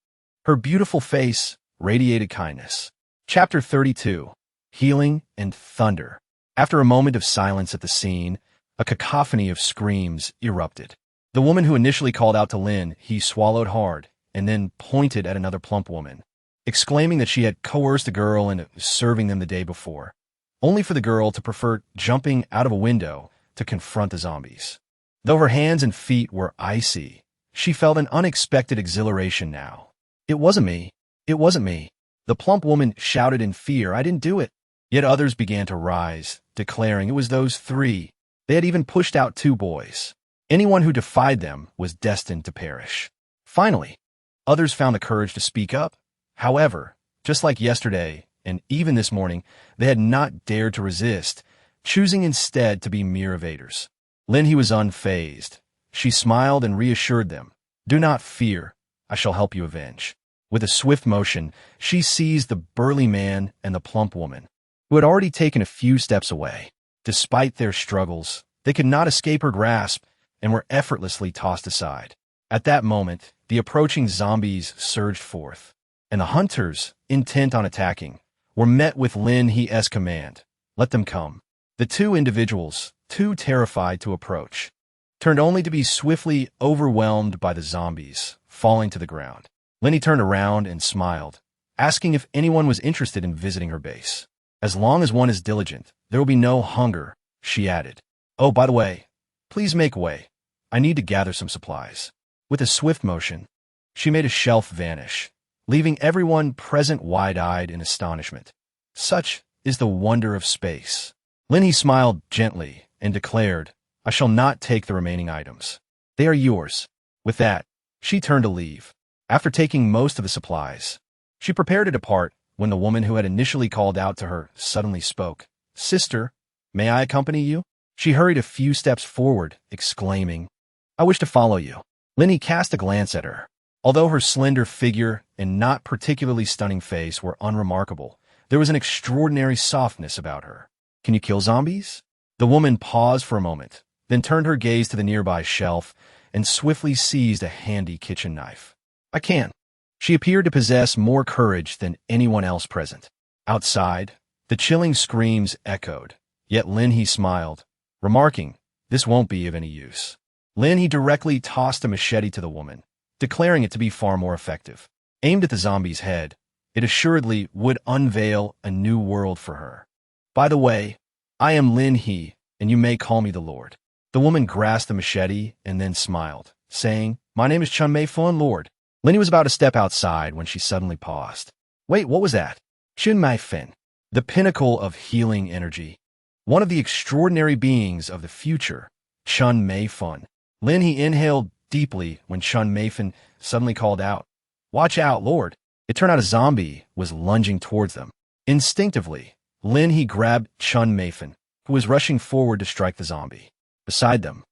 Her beautiful face radiated kindness. Chapter 32. Healing and Thunder. After a moment of silence at the scene, a cacophony of screams erupted. The woman who initially called out to Lin He swallowed hard and then pointed at another plump woman, exclaiming that she had coerced a girl into serving them the day before, only for the girl to prefer jumping out of a window to confront the zombies. Though her hands and feet were icy, She felt an unexpected exhilaration now. It wasn't me. It wasn't me. The plump woman shouted in fear, I didn't do it. Yet others began to rise, declaring it was those three. They had even pushed out 2 boys. Anyone who defied them was destined to perish. Finally, others found the courage to speak up. However, just like yesterday, and even this morning, they had not dared to resist, choosing instead to be mere evaders. Lin He was unfazed. She smiled and reassured them. Do not fear. I shall help you avenge. With a swift motion, she seized the burly man and the plump woman, who had already taken a few steps away. Despite their struggles, they could not escape her grasp and were effortlessly tossed aside. At that moment, the approaching zombies surged forth, and the hunters, intent on attacking, were met with Lin He's command. Let them come. The 2 individuals, too terrified to approach, turned only to be swiftly overwhelmed by the zombies, falling to the ground. Lin He turned around and smiled, asking if anyone was interested in visiting her base. As long as one is diligent, there will be no hunger, she added. Oh, by the way, please make way. I need to gather some supplies. With a swift motion, she made a shelf vanish, leaving everyone present wide-eyed in astonishment. Such is the wonder of space. Lin He smiled gently and declared, I shall not take the remaining items. They are yours. With that, she turned to leave. After taking most of the supplies, she prepared to depart when the woman who had initially called out to her suddenly spoke. Sister, may I accompany you? She hurried a few steps forward, exclaiming, I wish to follow you. Lin He cast a glance at her. Although her slender figure and not particularly stunning face were unremarkable, there was an extraordinary softness about her. Can you kill zombies? The woman paused for a moment, then turned her gaze to the nearby shelf and swiftly seized a handy kitchen knife. I can. She appeared to possess more courage than anyone else present. Outside, the chilling screams echoed, yet Lin He smiled, remarking, this won't be of any use. Lin He directly tossed a machete to the woman, declaring it to be far more effective. Aimed at the zombie's head, it assuredly would unveil a new world for her. By the way, I am Lin He, and you may call me the Lord. The woman grasped the machete and then smiled, saying, My name is Chun Mei Fun, Lord. Lin He was about to step outside when she suddenly paused. Wait, what was that? Chun Mei Fen, the pinnacle of healing energy. One of the extraordinary beings of the future, Chun Mei Fun. Lin He inhaled deeply when Chun Mei Fen suddenly called out, Watch out, Lord. It turned out a zombie was lunging towards them. Instinctively, Lin He grabbed Chun Mei Fen, who was rushing forward to strike the zombie. Beside them,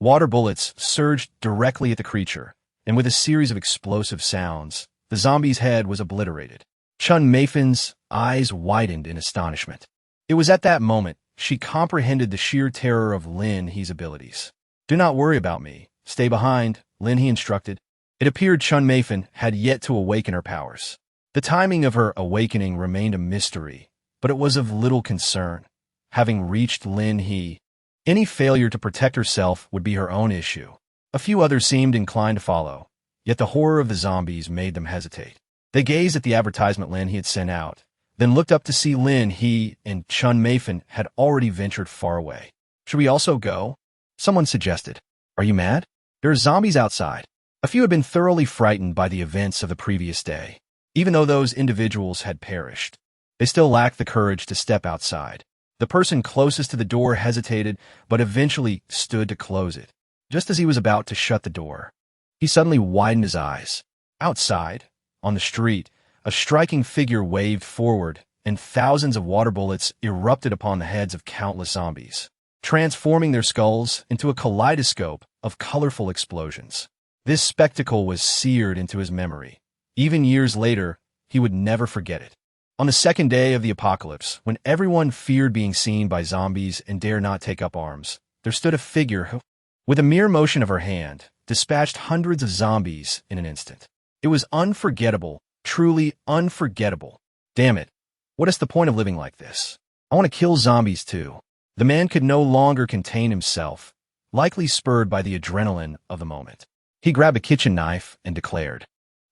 water bullets surged directly at the creature, and with a series of explosive sounds, the zombie's head was obliterated. Chun Mei Fen's eyes widened in astonishment. It was at that moment she comprehended the sheer terror of Lin He's abilities. Do not worry about me. Stay behind, Lin He instructed. It appeared Chun Mei Fen had yet to awaken her powers. The timing of her awakening remained a mystery, but it was of little concern. Having reached Lin He, any failure to protect herself would be her own issue. A few others seemed inclined to follow, yet the horror of the zombies made them hesitate. They gazed at the advertisement Lin He had sent out, then looked up to see Lin He and Chun Mei Fen had already ventured far away. Should we also go? Someone suggested. Are you mad? There are zombies outside. A few had been thoroughly frightened by the events of the previous day. Even though those individuals had perished, they still lacked the courage to step outside. The person closest to the door hesitated, but eventually stood to close it. Just as he was about to shut the door, he suddenly widened his eyes. Outside, on the street, a striking figure waved forward, and thousands of water bullets erupted upon the heads of countless zombies, transforming their skulls into a kaleidoscope of colorful explosions. This spectacle was seared into his memory. Even years later, he would never forget it. On the second day of the apocalypse, when everyone feared being seen by zombies and dare not take up arms, there stood a figure who, with a mere motion of her hand, dispatched hundreds of zombies in an instant. It was unforgettable, truly unforgettable. Damn it. What is the point of living like this? I want to kill zombies too. The man could no longer contain himself, likely spurred by the adrenaline of the moment. He grabbed a kitchen knife and declared,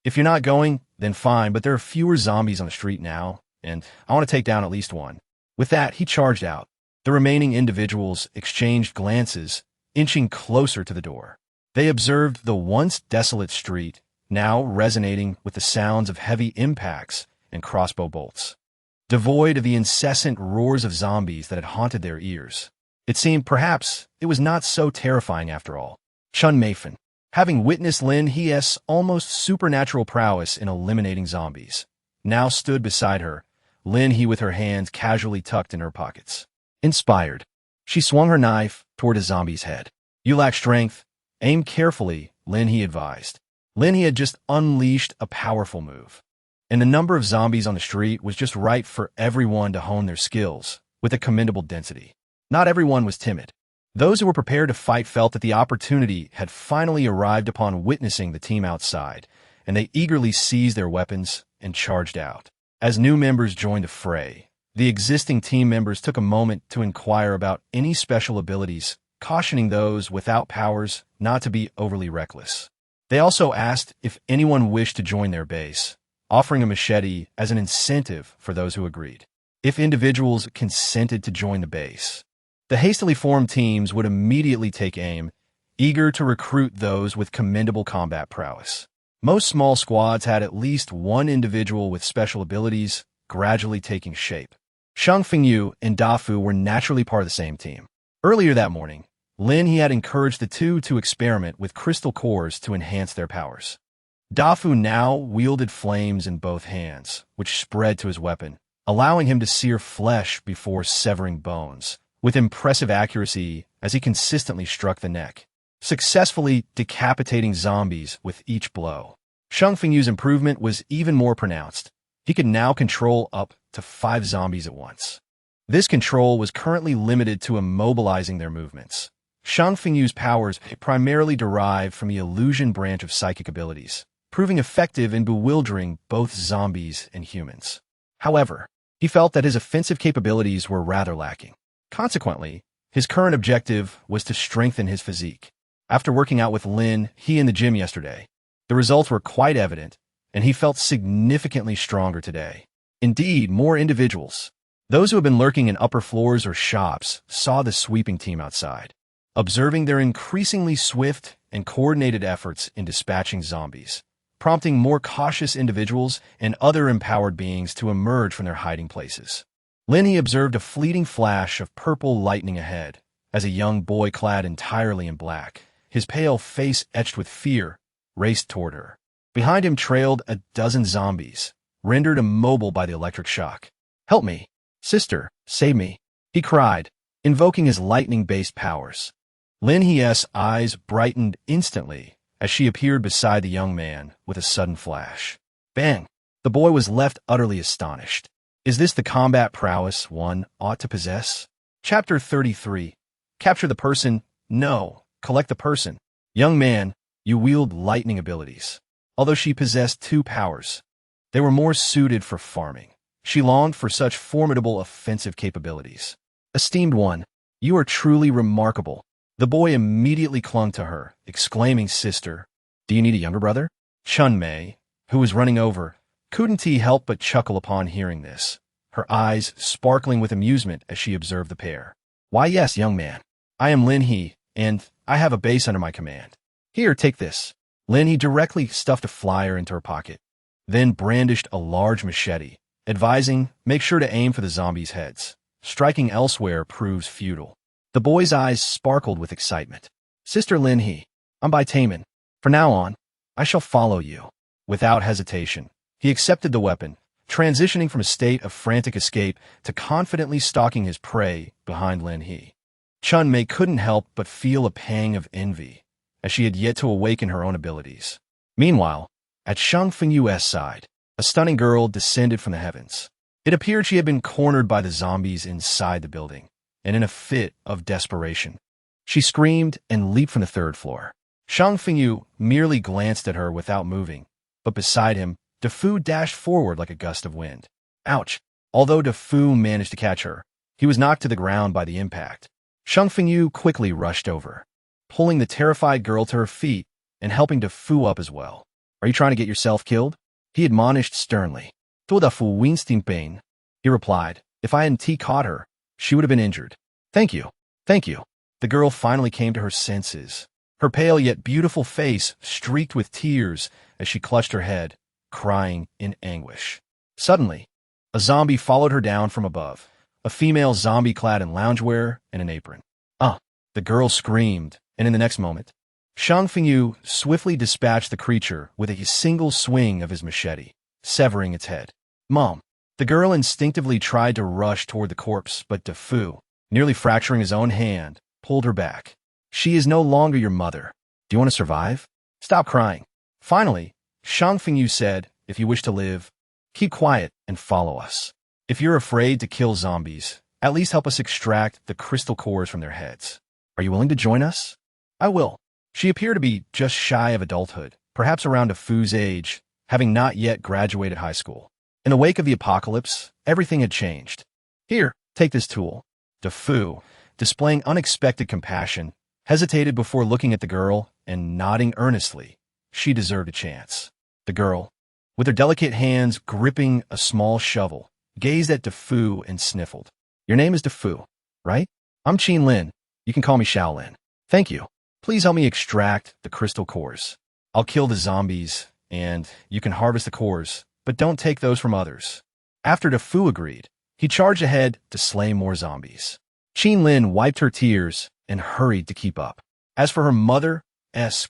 If you're not going, then fine, but there are fewer zombies on the street now, and I want to take down at least one. With that, he charged out. The remaining individuals exchanged glances, inching closer to the door. They observed the once desolate street, now resonating with the sounds of heavy impacts and crossbow bolts. Devoid of the incessant roars of zombies that had haunted their ears, it seemed perhaps it was not so terrifying after all. Chun Meifan, having witnessed Lin He's almost supernatural prowess in eliminating zombies, now stood beside her, Lin He with her hands casually tucked in her pockets. Inspired, she swung her knife toward a zombie's head. "You lack strength. Aim carefully," Lin He advised. Lin He had just unleashed a powerful move, and the number of zombies on the street was just right for everyone to hone their skills with a commendable density. Not everyone was timid. Those who were prepared to fight felt that the opportunity had finally arrived upon witnessing the team outside, and they eagerly seized their weapons and charged out. As new members joined the fray, the existing team members took a moment to inquire about any special abilities, cautioning those without powers not to be overly reckless. They also asked if anyone wished to join their base, offering a machete as an incentive for those who agreed. If individuals consented to join the base, the hastily formed teams would immediately take aim, eager to recruit those with commendable combat prowess. Most small squads had at least one individual with special abilities gradually taking shape. Shang Fengyu and Dafu were naturally part of the same team. Earlier that morning, Lin He had encouraged the two to experiment with crystal cores to enhance their powers. Dafu now wielded flames in both hands, which spread to his weapon, allowing him to sear flesh before severing bones, with impressive accuracy as he consistently struck the neck, successfully decapitating zombies with each blow. Shang Fengyu's improvement was even more pronounced. He could now control up to 5 zombies at once. This control was currently limited to immobilizing their movements. Shang Fengyu's powers primarily derived from the illusion branch of psychic abilities, proving effective in bewildering both zombies and humans. However, he felt that his offensive capabilities were rather lacking. Consequently, his current objective was to strengthen his physique. After working out with Lin He in the gym yesterday, the results were quite evident, and he felt significantly stronger today. Indeed, more individuals, those who had been lurking in upper floors or shops, saw the sweeping team outside, observing their increasingly swift and coordinated efforts in dispatching zombies, prompting more cautious individuals and other empowered beings to emerge from their hiding places. Lin He observed a fleeting flash of purple lightning ahead, as a young boy clad entirely in black, his pale face etched with fear, raced toward her. Behind him trailed a dozen zombies, rendered immobile by the electric shock. "Help me! Sister, save me!" he cried, invoking his lightning-based powers. Lin He's eyes brightened instantly as she appeared beside the young man with a sudden flash. Bang! The boy was left utterly astonished. Is this the combat prowess one ought to possess? Chapter 33. Capture the person? No. Collect the person. Young man, you wield lightning abilities. Although she possessed 2 powers, they were more suited for farming. She longed for such formidable offensive capabilities. Esteemed one, you are truly remarkable. The boy immediately clung to her, exclaiming, "Sister, do you need a younger brother?" Chun Mei, who was running over, couldn't help but chuckle upon hearing this, her eyes sparkling with amusement as she observed the pair. "Why, yes, young man. I am Lin He, and I have a base under my command. Here, take this." Lin He directly stuffed a flyer into her pocket, then brandished a large machete, advising, "Make sure to aim for the zombies' heads. Striking elsewhere proves futile." The boy's eyes sparkled with excitement. "Sister Lin He, I'm by Taman. From now on, I shall follow you." Without hesitation, he accepted the weapon, transitioning from a state of frantic escape to confidently stalking his prey behind Lin He. Chun Mei couldn't help but feel a pang of envy, as she had yet to awaken her own abilities. Meanwhile, at Shang Fengyu's side, a stunning girl descended from the heavens. It appeared she had been cornered by the zombies inside the building, and in a fit of desperation, she screamed and leaped from the 3rd floor. Shang Fengyu merely glanced at her without moving, but beside him, Dafu dashed forward like a gust of wind. Ouch! Although Dafu managed to catch her, he was knocked to the ground by the impact. Shang Fengyu quickly rushed over, pulling the terrified girl to her feet and helping Dafu up as well. "Are you trying to get yourself killed?" he admonished sternly. "To Dafu Winston Pain," he replied. "If I hadn't caught her, she would have been injured." Thank you. The girl finally came to her senses, her pale yet beautiful face streaked with tears as she clutched her head, crying in anguish. Suddenly, a zombie followed her down from above, a female zombie clad in loungewear and an apron. Ah! The girl screamed, and in the next moment, Shang Fengyu swiftly dispatched the creature with a single swing of his machete, severing its head. Mom! The girl instinctively tried to rush toward the corpse, but DeFu, nearly fracturing his own hand, pulled her back. She is no longer your mother. Do you want to survive? Stop crying. Finally, Shang Fengyu said, if you wish to live, keep quiet and follow us. If you're afraid to kill zombies, at least help us extract the crystal cores from their heads. Are you willing to join us? I will. She appeared to be just shy of adulthood, perhaps around DeFu's age, having not yet graduated high school. In the wake of the apocalypse, everything had changed. Here, take this tool. DeFu, displaying unexpected compassion, hesitated before looking at the girl and nodding earnestly. She deserved a chance. The girl, with her delicate hands gripping a small shovel, gazed at DeFu and sniffled. Your name is DeFu, right? I'm Qin Lin. You can call me Shaolin. Thank you. Please help me extract the crystal cores. I'll kill the zombies, and you can harvest the cores, but don't take those from others. After DeFu agreed, he charged ahead to slay more zombies. Qin Lin wiped her tears and hurried to keep up. As for her mother's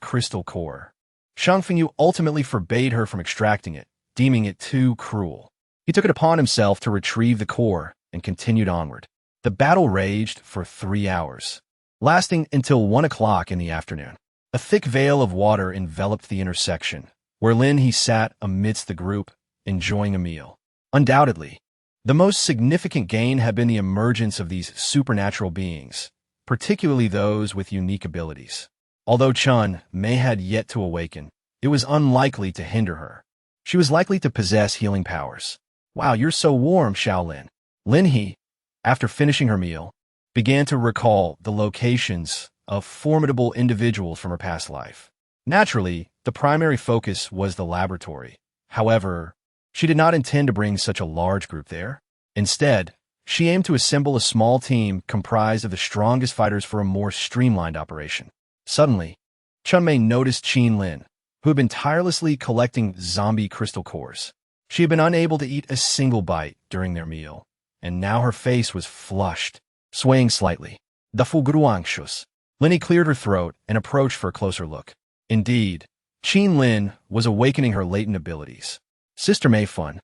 crystal core, Shang Fengyu ultimately forbade her from extracting it, deeming it too cruel. He took it upon himself to retrieve the core and continued onward. The battle raged for 3 hours, lasting until 1 o'clock in the afternoon. A thick veil of water enveloped the intersection, where Lin He sat amidst the group, enjoying a meal. Undoubtedly, the most significant gain had been the emergence of these supernatural beings, particularly those with unique abilities. Although Chun may had yet to awaken, it was unlikely to hinder her. She was likely to possess healing powers. Wow, you're so warm, Shaolin. Lin He, after finishing her meal, began to recall the locations of formidable individuals from her past life. Naturally, the primary focus was the laboratory. However, she did not intend to bring such a large group there. Instead, she aimed to assemble a small team comprised of the strongest fighters for a more streamlined operation. Suddenly, Chunmei noticed Qin Lin, who had been tirelessly collecting zombie crystal cores. She had been unable to eat a single bite during their meal, and now her face was flushed, swaying slightly. The Fulguruangshus. Lin He cleared her throat and approached for a closer look. Indeed, Qin Lin was awakening her latent abilities. Sister Mei Fun,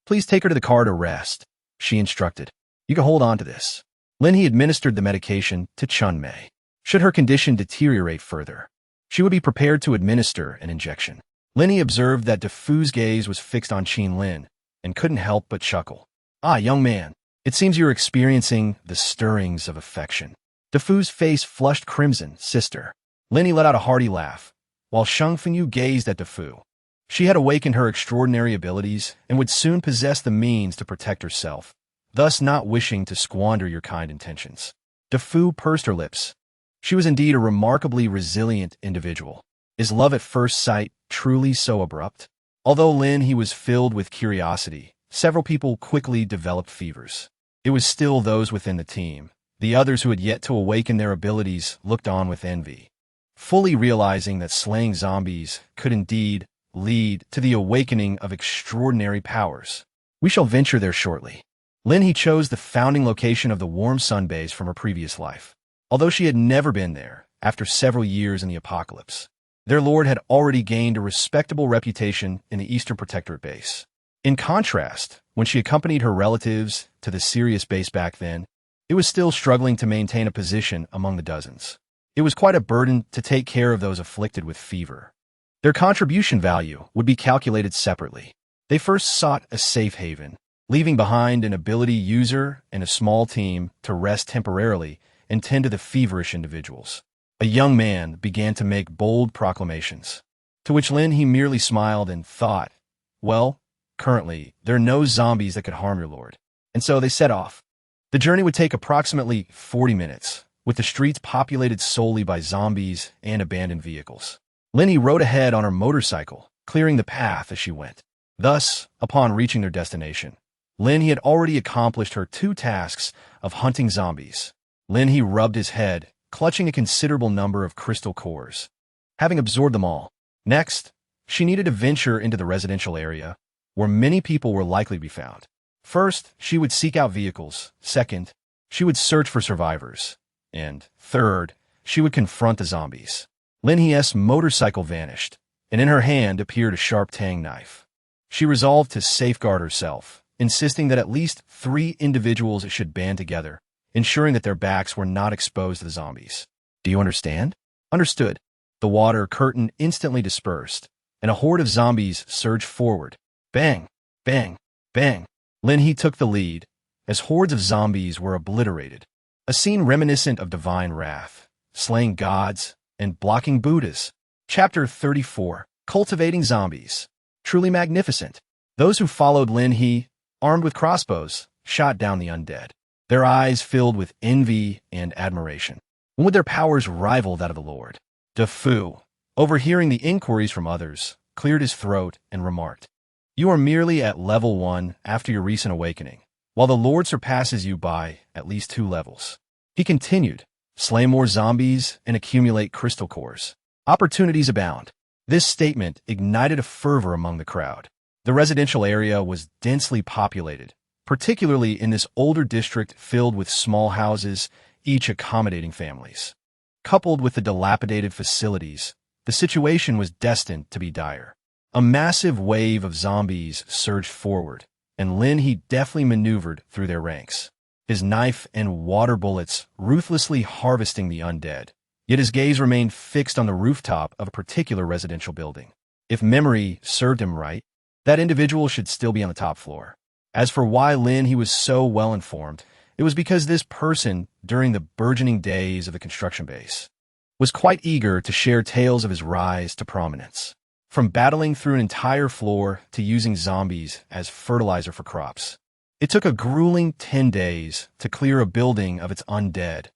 please take her to the car to rest, she instructed. You can hold on to this. Lin He administered the medication to Chun Mei. Should her condition deteriorate further, she would be prepared to administer an injection. Lin He observed that DeFu's gaze was fixed on Qin Lin and couldn't help but chuckle. Ah, young man, it seems you're experiencing the stirrings of affection. DeFu's face flushed crimson. Sister. Lin He let out a hearty laugh, while Shang Fengyu gazed at DeFu. She had awakened her extraordinary abilities and would soon possess the means to protect herself, thus not wishing to squander your kind intentions. DeFu pursed her lips. She was indeed a remarkably resilient individual. Is love at first sight truly so abrupt? Although Lin He was filled with curiosity, several people quickly developed fevers. It was still those within the team. The others who had yet to awaken their abilities looked on with envy, fully realizing that slaying zombies could indeed lead to the awakening of extraordinary powers. We shall venture there shortly. Lin He chose the founding location of the Warm Sun base from her previous life. Although she had never been there, after several years in the apocalypse, their lord had already gained a respectable reputation in the Eastern Protectorate base. In contrast, when she accompanied her relatives to the Sirius base back then, it was still struggling to maintain a position among the dozens. It was quite a burden to take care of those afflicted with fever. Their contribution value would be calculated separately. They first sought a safe haven, leaving behind an ability user and a small team to rest temporarily and tend to the feverish individuals. A young man began to make bold proclamations, to which Lin He merely smiled and thought, well, currently, there are no zombies that could harm your lord. And so they set off. The journey would take approximately 40 minutes, with the streets populated solely by zombies and abandoned vehicles. Lin He rode ahead on her motorcycle, clearing the path as she went. Thus, upon reaching their destination, Lin He had already accomplished her 2 tasks of hunting zombies. Lin He rubbed his head, clutching a considerable number of crystal cores. having absorbed them all. Next, she needed to venture into the residential area, where many people were likely to be found. First, she would seek out vehicles. Second, she would search for survivors. And third, she would confront the zombies. Lin He's motorcycle vanished, and in her hand appeared a sharp tang knife. She resolved to safeguard herself, insisting that at least 3 individuals should band together, ensuring that their backs were not exposed to the zombies. Do you understand? Understood. The water curtain instantly dispersed, and a horde of zombies surged forward. Bang! Bang! Bang! Lin He took the lead, as hordes of zombies were obliterated. A scene reminiscent of divine wrath, slaying gods and blocking Buddhas. Chapter 34. Cultivating Zombies. Truly magnificent. Those who followed Lin He, armed with crossbows, shot down the undead, their eyes filled with envy and admiration. When would their powers rival that of the Lord? De Fu, overhearing the inquiries from others, cleared his throat and remarked, "You are merely at level 1 after your recent awakening, while the Lord surpasses you by at least 2 levels." He continued, "Slay more zombies and accumulate crystal cores. Opportunities abound." This statement ignited a fervor among the crowd. The residential area was densely populated, particularly in this older district filled with small houses, each accommodating families. Coupled with the dilapidated facilities, the situation was destined to be dire. A massive wave of zombies surged forward, and Lin He deftly maneuvered through their ranks, his knife and water bullets ruthlessly harvesting the undead. Yet his gaze remained fixed on the rooftop of a particular residential building. If memory served him right, that individual should still be on the top floor. As for why Lin He was so well informed, it was because this person, during the burgeoning days of the construction base, was quite eager to share tales of his rise to prominence. From battling through an entire floor to using zombies as fertilizer for crops. It took a grueling 10 days to clear a building of its undead,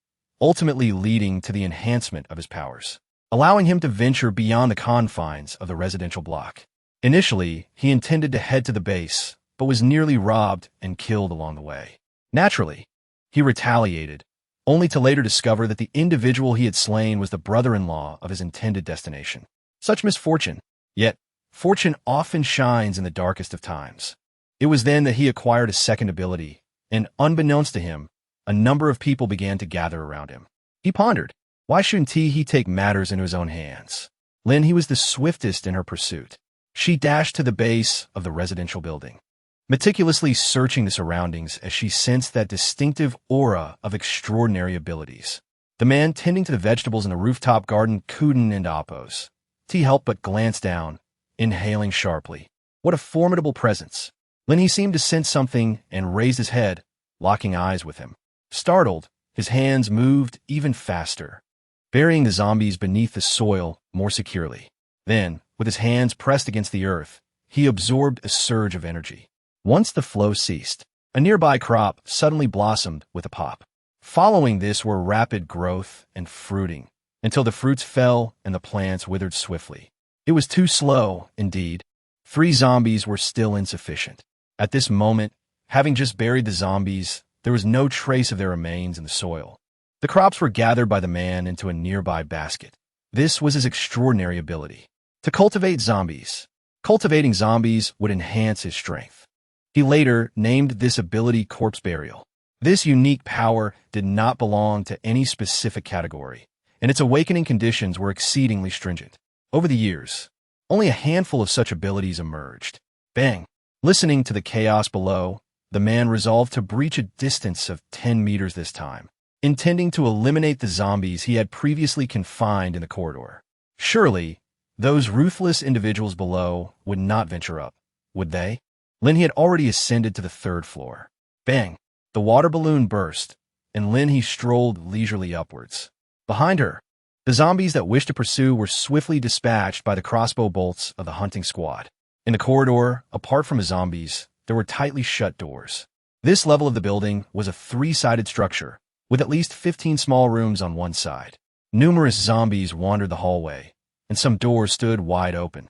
ultimately leading to the enhancement of his powers, allowing him to venture beyond the confines of the residential block. Initially, he intended to head to the base, but was nearly robbed and killed along the way. Naturally, he retaliated, only to later discover that the individual he had slain was the brother-in-law of his intended destination. Such misfortune. Yet, fortune often shines in the darkest of times. It was then that he acquired a second ability, and unbeknownst to him, a number of people began to gather around him. He pondered, why shouldn't he take matters into his own hands? Lin He was the swiftest in her pursuit. She dashed to the base of the residential building, meticulously searching the surroundings as she sensed that distinctive aura of extraordinary abilities. The man tending to the vegetables in the rooftop garden couldn't oppose. He helped but glance down, inhaling sharply. What a formidable presence. Lin He seemed to sense something and raised his head, locking eyes with him. Startled, his hands moved even faster, burying the zombies beneath the soil more securely. Then, with his hands pressed against the earth, he absorbed a surge of energy. Once the flow ceased, a nearby crop suddenly blossomed with a pop. Following this were rapid growth and fruiting, until the fruits fell and the plants withered swiftly. It was too slow, indeed. 3 zombies were still insufficient. At this moment, having just buried the zombies, there was no trace of their remains in the soil. The crops were gathered by the man into a nearby basket. This was his extraordinary ability, to cultivate zombies. Cultivating zombies would enhance his strength. He later named this ability corpse burial. This unique power did not belong to any specific category, and its awakening conditions were exceedingly stringent. Over the years, only a handful of such abilities emerged. Bang! Listening to the chaos below, the man resolved to breach a distance of 10 meters this time, intending to eliminate the zombies he had previously confined in the corridor. Surely, those ruthless individuals below would not venture up, would they? Lin He had already ascended to the 3rd floor. Bang! The water balloon burst, and Lin He strolled leisurely upwards. Behind her, the zombies that wished to pursue were swiftly dispatched by the crossbow bolts of the hunting squad. In the corridor, apart from the zombies, there were tightly shut doors. This level of the building was a 3-sided structure, with at least 15 small rooms on one side. Numerous zombies wandered the hallway, and some doors stood wide open,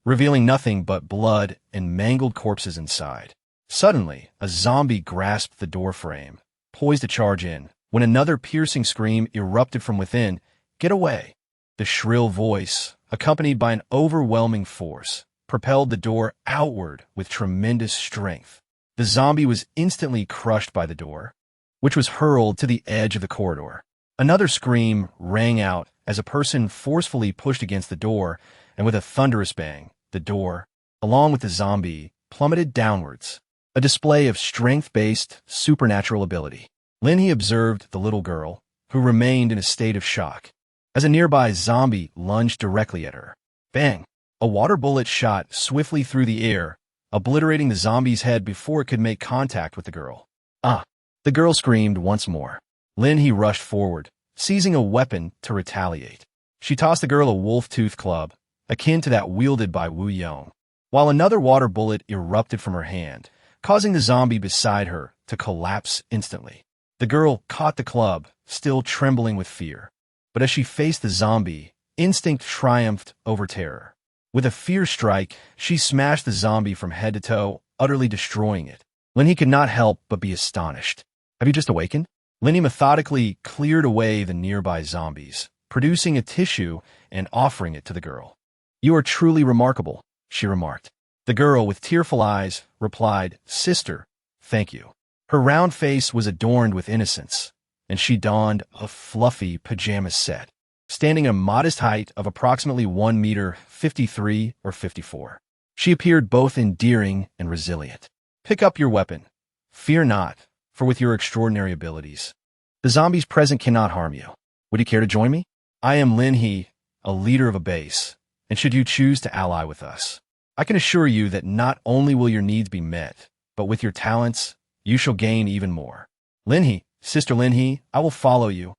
revealing nothing but blood and mangled corpses inside. Suddenly, a zombie grasped the doorframe, poised to charge in, when another piercing scream erupted from within. "Get away!" The shrill voice, accompanied by an overwhelming force, propelled the door outward with tremendous strength. The zombie was instantly crushed by the door, which was hurled to the edge of the corridor. Another scream rang out as a person forcefully pushed against the door, and with a thunderous bang, the door, along with the zombie, plummeted downwards, a display of strength-based supernatural ability. Lin He observed the little girl, who remained in a state of shock, as a nearby zombie lunged directly at her. Bang! A water bullet shot swiftly through the air, obliterating the zombie's head before it could make contact with the girl. Ah! The girl screamed once more. Lin He rushed forward, seizing a weapon to retaliate. She tossed the girl a wolf-tooth club, akin to that wielded by Wu Yong, while another water bullet erupted from her hand, causing the zombie beside her to collapse instantly. The girl caught the club, still trembling with fear. But as she faced the zombie, instinct triumphed over terror. With a fierce strike, she smashed the zombie from head to toe, utterly destroying it. Lin He could not help but be astonished. Have you just awakened? Lin He methodically cleared away the nearby zombies, producing a tissue and offering it to the girl. You are truly remarkable, she remarked. The girl, with tearful eyes, replied, Sister, thank you. Her round face was adorned with innocence, and she donned a fluffy pajama set, standing at a modest height of approximately 1 meter 53 or 54. She appeared both endearing and resilient. Pick up your weapon. Fear not, for with your extraordinary abilities, the zombies present cannot harm you. Would you care to join me? I am Lin He, a leader of a base, and should you choose to ally with us, I can assure you that not only will your needs be met, but with your talents, you shall gain even more. Lin He, Sister Lin He, I will follow you.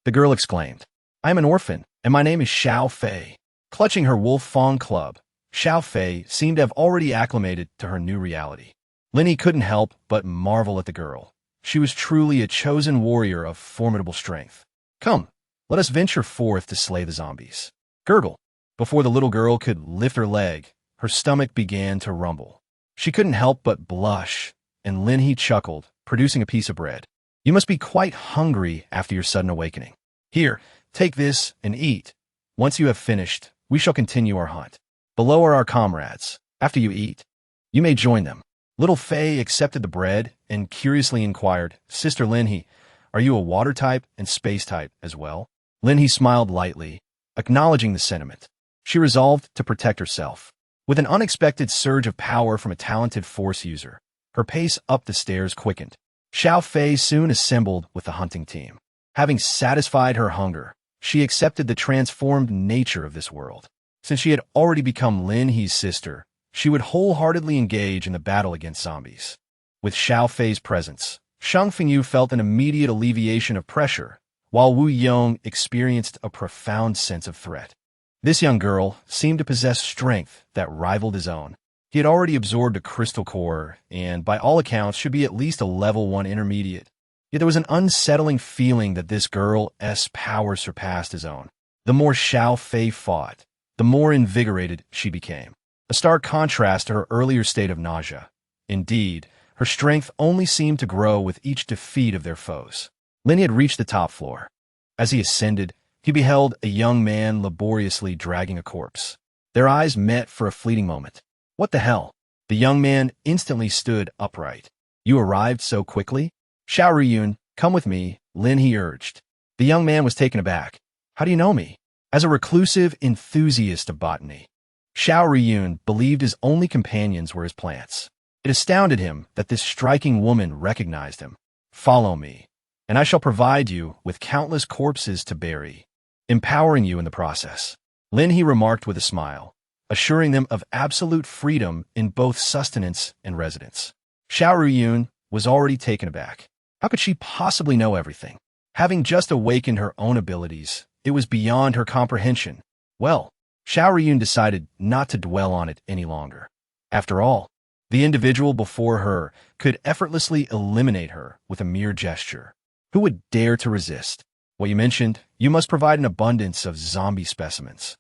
The girl exclaimed. I am an orphan, and my name is Xiao Fei. Clutching her wolf fang club, Xiao Fei seemed to have already acclimated to her new reality. Lin He couldn't help but marvel at the girl. She was truly a chosen warrior of formidable strength. Come, let us venture forth to slay the zombies. Gurgle. Before the little girl could lift her leg, her stomach began to rumble. She couldn't help but blush, and Lin He chuckled, producing a piece of bread. You must be quite hungry after your sudden awakening. Here, take this and eat. Once you have finished, we shall continue our hunt. Below are our comrades. After you eat, you may join them. Little Fei accepted the bread and curiously inquired, Sister Lin He, are you a water type and space type as well? Lin He smiled lightly, acknowledging the sentiment. She resolved to protect herself. With an unexpected surge of power from a talented force user, her pace up the stairs quickened. Xiao Fei soon assembled with the hunting team. Having satisfied her hunger, she accepted the transformed nature of this world. Since she had already become Lin He's sister, she would wholeheartedly engage in the battle against zombies. With Xiao Fei's presence, Shang Fengyu felt an immediate alleviation of pressure, while Wu Yong experienced a profound sense of threat. This young girl seemed to possess strength that rivaled his own. He had already absorbed a crystal core and, by all accounts, should be at least a level 1 intermediate. Yet there was an unsettling feeling that this girl's power surpassed his own. The more Xiao Fei fought, the more invigorated she became. A stark contrast to her earlier state of nausea. Indeed, her strength only seemed to grow with each defeat of their foes. Lin He had reached the top floor. As he ascended, he beheld a young man laboriously dragging a corpse. Their eyes met for a fleeting moment. What the hell? The young man instantly stood upright. You arrived so quickly? Xiao Ruyun, come with me, Lin He urged. The young man was taken aback. How do you know me? As a reclusive enthusiast of botany, Xiao Ruyun believed his only companions were his plants. It astounded him that this striking woman recognized him. Follow me, and I shall provide you with countless corpses to bury, empowering you in the process. Lin He remarked with a smile, assuring them of absolute freedom in both sustenance and residence. Xiao Ruyun was already taken aback. How could she possibly know everything? Having just awakened her own abilities, it was beyond her comprehension. Well, Xiao Ruyun decided not to dwell on it any longer. After all, the individual before her could effortlessly eliminate her with a mere gesture. Who would dare to resist? Well, you mentioned you must provide an abundance of zombie specimens.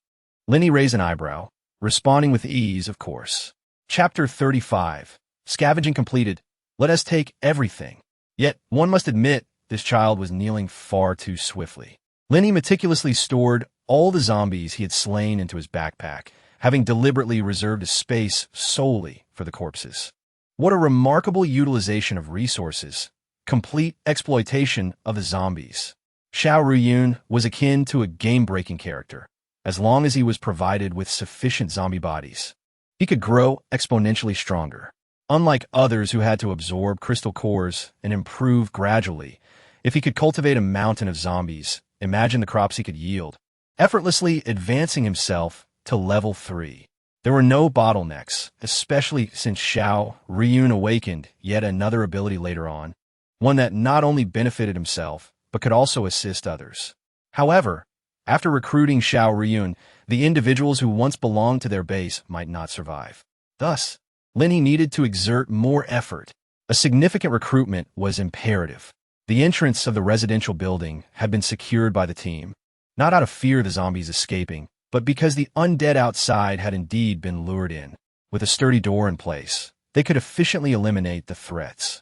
Lin He raised an eyebrow, responding with ease, of course. Chapter 35. Scavenging completed. Let us take everything. Yet, one must admit, this child was kneeling far too swiftly. Lin He meticulously stored all the zombies he had slain into his backpack, having deliberately reserved a space solely for the corpses. What a remarkable utilization of resources, complete exploitation of the zombies. Xiao Ruyun was akin to a game-breaking character, as long as he was provided with sufficient zombie bodies. He could grow exponentially stronger. Unlike others who had to absorb crystal cores and improve gradually, if he could cultivate a mountain of zombies, imagine the crops he could yield, effortlessly advancing himself to level 3. There were no bottlenecks, especially since Xiao Ruyun awakened yet another ability later on, one that not only benefited himself, but could also assist others. However, after recruiting Xiao Ruyun, the individuals who once belonged to their base might not survive. Thus, Lin He needed to exert more effort. A significant recruitment was imperative. The entrance of the residential building had been secured by the team, not out of fear of the zombies escaping, but because the undead outside had indeed been lured in. With a sturdy door in place, they could efficiently eliminate the threats.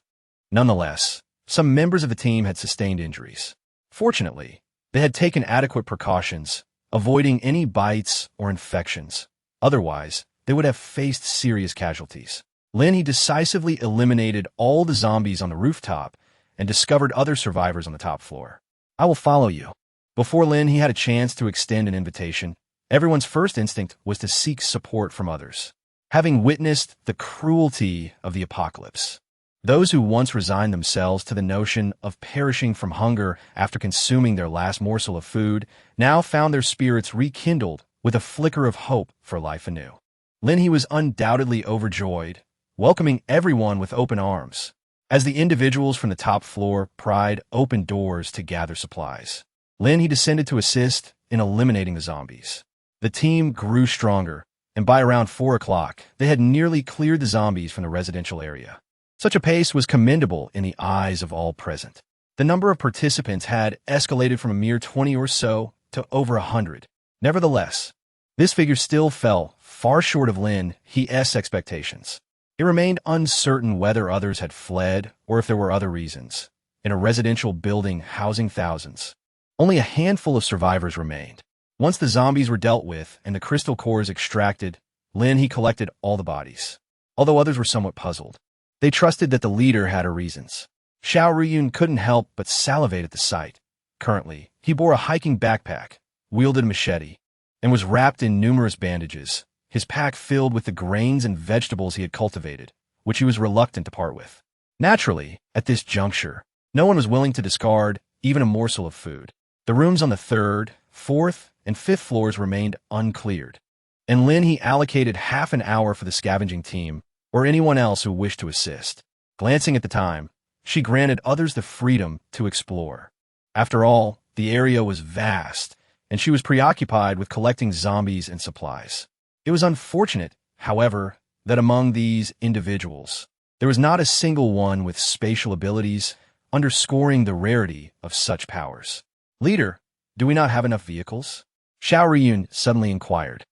Nonetheless, some members of the team had sustained injuries. Fortunately, they had taken adequate precautions, avoiding any bites or infections. Otherwise, they would have faced serious casualties. Lin He decisively eliminated all the zombies on the rooftop and discovered other survivors on the top floor. I will follow you. Before Lin He had a chance to extend an invitation, everyone's first instinct was to seek support from others. Having witnessed the cruelty of the apocalypse, those who once resigned themselves to the notion of perishing from hunger after consuming their last morsel of food now found their spirits rekindled with a flicker of hope for life anew. Lin He was undoubtedly overjoyed, welcoming everyone with open arms, as the individuals from the top floor pried open doors to gather supplies. Lin He descended to assist in eliminating the zombies. The team grew stronger, and by around 4 o'clock, they had nearly cleared the zombies from the residential area. Such a pace was commendable in the eyes of all present. The number of participants had escalated from a mere 20 or so to over 100. Nevertheless, this figure still fell far short of Lin He's expectations. It remained uncertain whether others had fled or if there were other reasons. In a residential building housing thousands, only a handful of survivors remained. Once the zombies were dealt with and the crystal cores extracted, Lin He collected all the bodies. Although others were somewhat puzzled, they trusted that the leader had her reasons. Xiao Ruyun couldn't help but salivate at the sight. Currently, he bore a hiking backpack, wielded a machete, and was wrapped in numerous bandages, his pack filled with the grains and vegetables he had cultivated, which he was reluctant to part with. Naturally, at this juncture, no one was willing to discard even a morsel of food. The rooms on the 3rd, 4th, and 5th floors remained uncleared, and Lin He allocated half an hour for the scavenging team or anyone else who wished to assist. Glancing at the time, she granted others the freedom to explore. After all, the area was vast, and she was preoccupied with collecting zombies and supplies. It was unfortunate, however, that among these individuals, there was not a single one with spatial abilities, underscoring the rarity of such powers. Leader, do we not have enough vehicles? Xiao Ruyun suddenly inquired.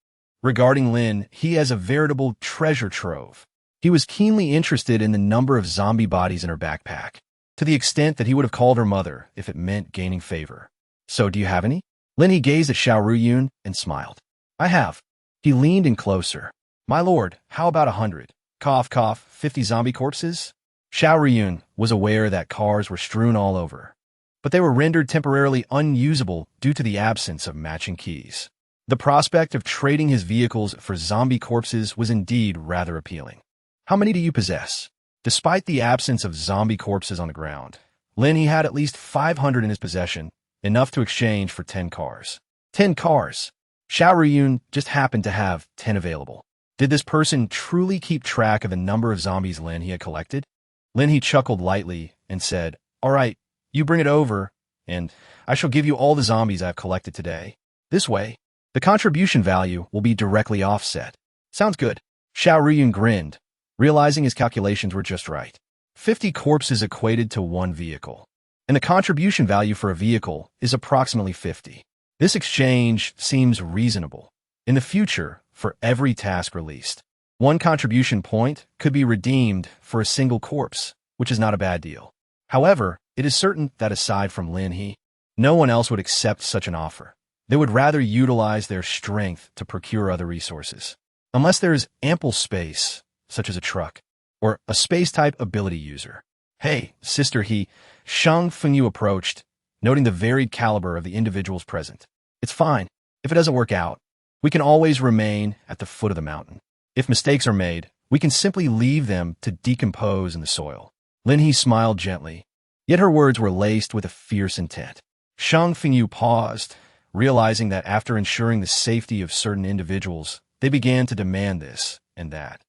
Regarding Lin, he has a veritable treasure trove. He was keenly interested in the number of zombie bodies in her backpack, to the extent that he would have called her mother if it meant gaining favor. So do you have any? Lin He gazed at Xiao Ruyun and smiled. I have. He leaned in closer. My lord, how about 100? Cough, cough, 50 zombie corpses? Xiao Ruyun was aware that cars were strewn all over, but they were rendered temporarily unusable due to the absence of matching keys. The prospect of trading his vehicles for zombie corpses was indeed rather appealing. How many do you possess? Despite the absence of zombie corpses on the ground, Lin He had at least 500 in his possession, enough to exchange for 10 cars. 10 cars! Xiao Ruyun just happened to have 10 available. Did this person truly keep track of the number of zombies Lin He had collected? Lin He chuckled lightly and said, All right, you bring it over, and I shall give you all the zombies I have collected today. This way, the contribution value will be directly offset. Sounds good. Xiao Ruyun grinned, realizing his calculations were just right. 50 corpses equated to 1 vehicle, and the contribution value for a vehicle is approximately 50. This exchange seems reasonable. In the future, for every task released, 1 contribution point could be redeemed for a single corpse, which is not a bad deal. However, it is certain that aside from Lin He, no one else would accept such an offer. They would rather utilize their strength to procure other resources. Unless there is ample space, such as a truck, or a space-type ability user. Hey, Sister He, Shang Fengyu approached, noting the varied caliber of the individuals present. It's fine. If it doesn't work out, we can always remain at the foot of the mountain. If mistakes are made, we can simply leave them to decompose in the soil. Lin He smiled gently, yet her words were laced with a fierce intent. Shang Fengyu paused, realizing that after ensuring the safety of certain individuals, they began to demand this and that,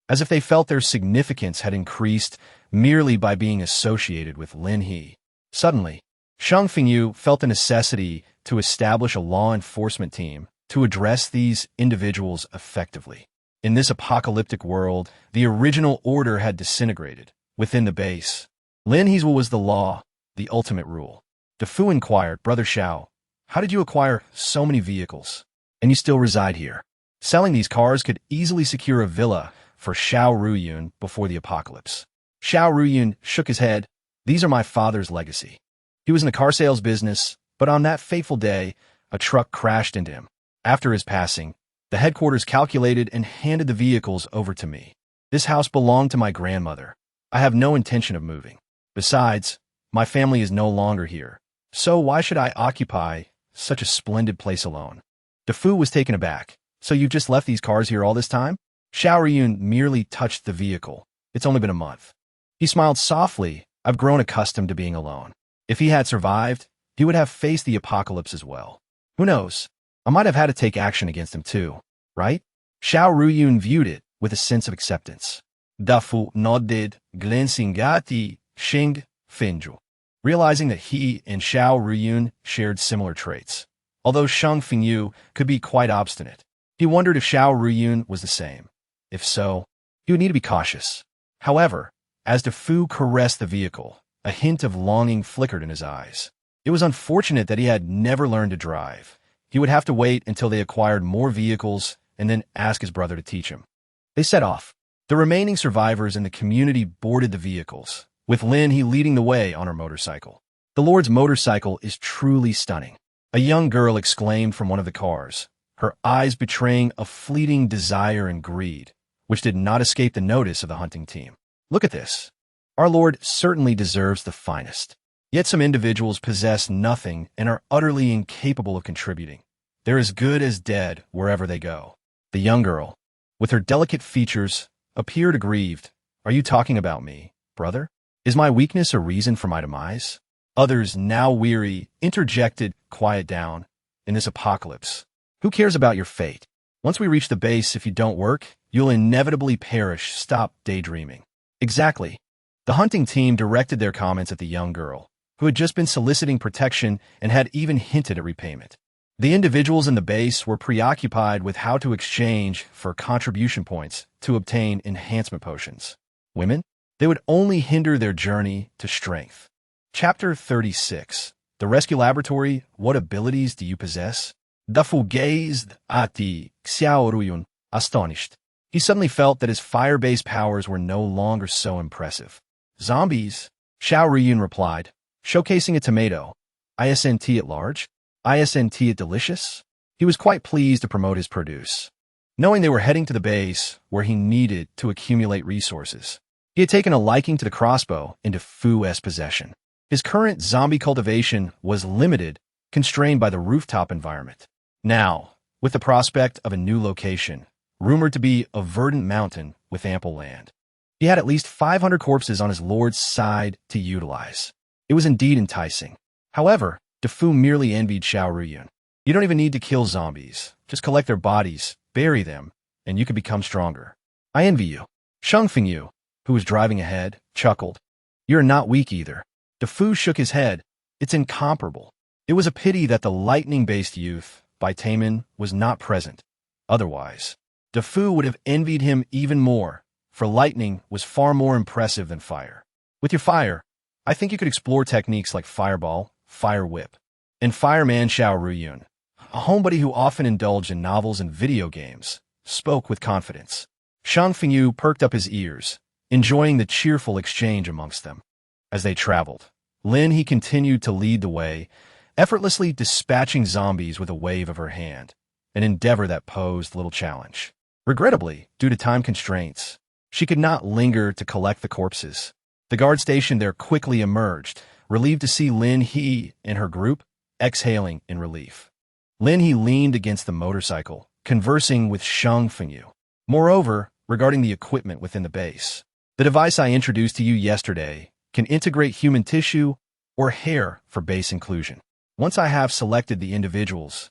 as if they felt their significance had increased merely by being associated with Lin He. Suddenly, Shang Fengyu felt the necessity to establish a law enforcement team to address these individuals effectively. In this apocalyptic world, the original order had disintegrated within the base. Lin He's was the law, the ultimate rule. DeFu inquired, Brother Xiao, how did you acquire so many vehicles? And you still reside here? Selling these cars could easily secure a villa for Xiao Ruyun before the apocalypse. Xiao Ruyun shook his head. These are my father's legacy. He was in the car sales business, but on that fateful day, a truck crashed into him. After his passing, the headquarters calculated and handed the vehicles over to me. This house belonged to my grandmother. I have no intention of moving. Besides, my family is no longer here. So why should I occupy such a splendid place alone? DeFu was taken aback. So you've just left these cars here all this time? Xiao Ruyun merely touched the vehicle. It's only been a month. He smiled softly. I've grown accustomed to being alone. If he had survived, he would have faced the apocalypse as well. Who knows? I might have had to take action against him too, right? Xiao Ruyun viewed it with a sense of acceptance. DeFu nodded, glancing at the Shang Fengyu, realizing that he and Xiao Ruyun shared similar traits. Although Shang Fengyu could be quite obstinate, he wondered if Xiao Ruyun was the same. If so, he would need to be cautious. However, as DeFu caressed the vehicle, a hint of longing flickered in his eyes. It was unfortunate that he had never learned to drive. He would have to wait until they acquired more vehicles and then ask his brother to teach him. They set off. The remaining survivors in the community boarded the vehicles, with Lin He leading the way on her motorcycle. The Lord's motorcycle is truly stunning. A young girl exclaimed from one of the cars, her eyes betraying a fleeting desire and greed, which did not escape the notice of the hunting team. Look at this. Our Lord certainly deserves the finest. Yet some individuals possess nothing and are utterly incapable of contributing. They're as good as dead wherever they go. The young girl, with her delicate features, appeared aggrieved. Are you talking about me, brother? Is my weakness a reason for my demise? Others, now weary, interjected, quiet down. In this apocalypse, who cares about your fate? Once we reach the base, if you don't work, you'll inevitably perish. Stop daydreaming. Exactly. The hunting team directed their comments at the young girl, who had just been soliciting protection and had even hinted at repayment. The individuals in the base were preoccupied with how to exchange for contribution points to obtain enhancement potions. Women? They would only hinder their journey to strength. Chapter 36. The Rescue Laboratory. What abilities do you possess? DeFu gazed at the Xiao Ruyun, astonished. He suddenly felt that his fire-based powers were no longer so impressive. Zombies? Xiao Ruyun replied, showcasing a tomato. ISNT at large? ISNT at delicious? He was quite pleased to promote his produce, knowing they were heading to the base where he needed to accumulate resources. He had taken a liking to the crossbow into Fu's possession. His current zombie cultivation was limited, constrained by the rooftop environment. Now, with the prospect of a new location, rumored to be a verdant mountain with ample land, he had at least 500 corpses on his lord's side to utilize. It was indeed enticing. However, DeFu merely envied Xiao Ruyun. You don't even need to kill zombies. Just collect their bodies, bury them, and you can become stronger. I envy you. Shang Fengyu, who was driving ahead, chuckled. You're not weak either. DeFu shook his head. It's incomparable. It was a pity that the lightning-based youth, by Taman, was not present. Otherwise, DeFu would have envied him even more, for lightning was far more impressive than fire. With your fire, I think you could explore techniques like fireball, fire whip, and fireman Xiao Ruyun, a homebody who often indulged in novels and video games, spoke with confidence. Shang Fengyu perked up his ears, enjoying the cheerful exchange amongst them. As they traveled, Lin He continued to lead the way, effortlessly dispatching zombies with a wave of her hand, an endeavor that posed little challenge. Regrettably, due to time constraints, she could not linger to collect the corpses. The guard stationed there quickly emerged, relieved to see Lin He and her group exhaling in relief. Lin He leaned against the motorcycle, conversing with Sheng Fengyu. Moreover, regarding the equipment within the base, the device I introduced to you yesterday can integrate human tissue or hair for base inclusion. Once I have selected the individuals,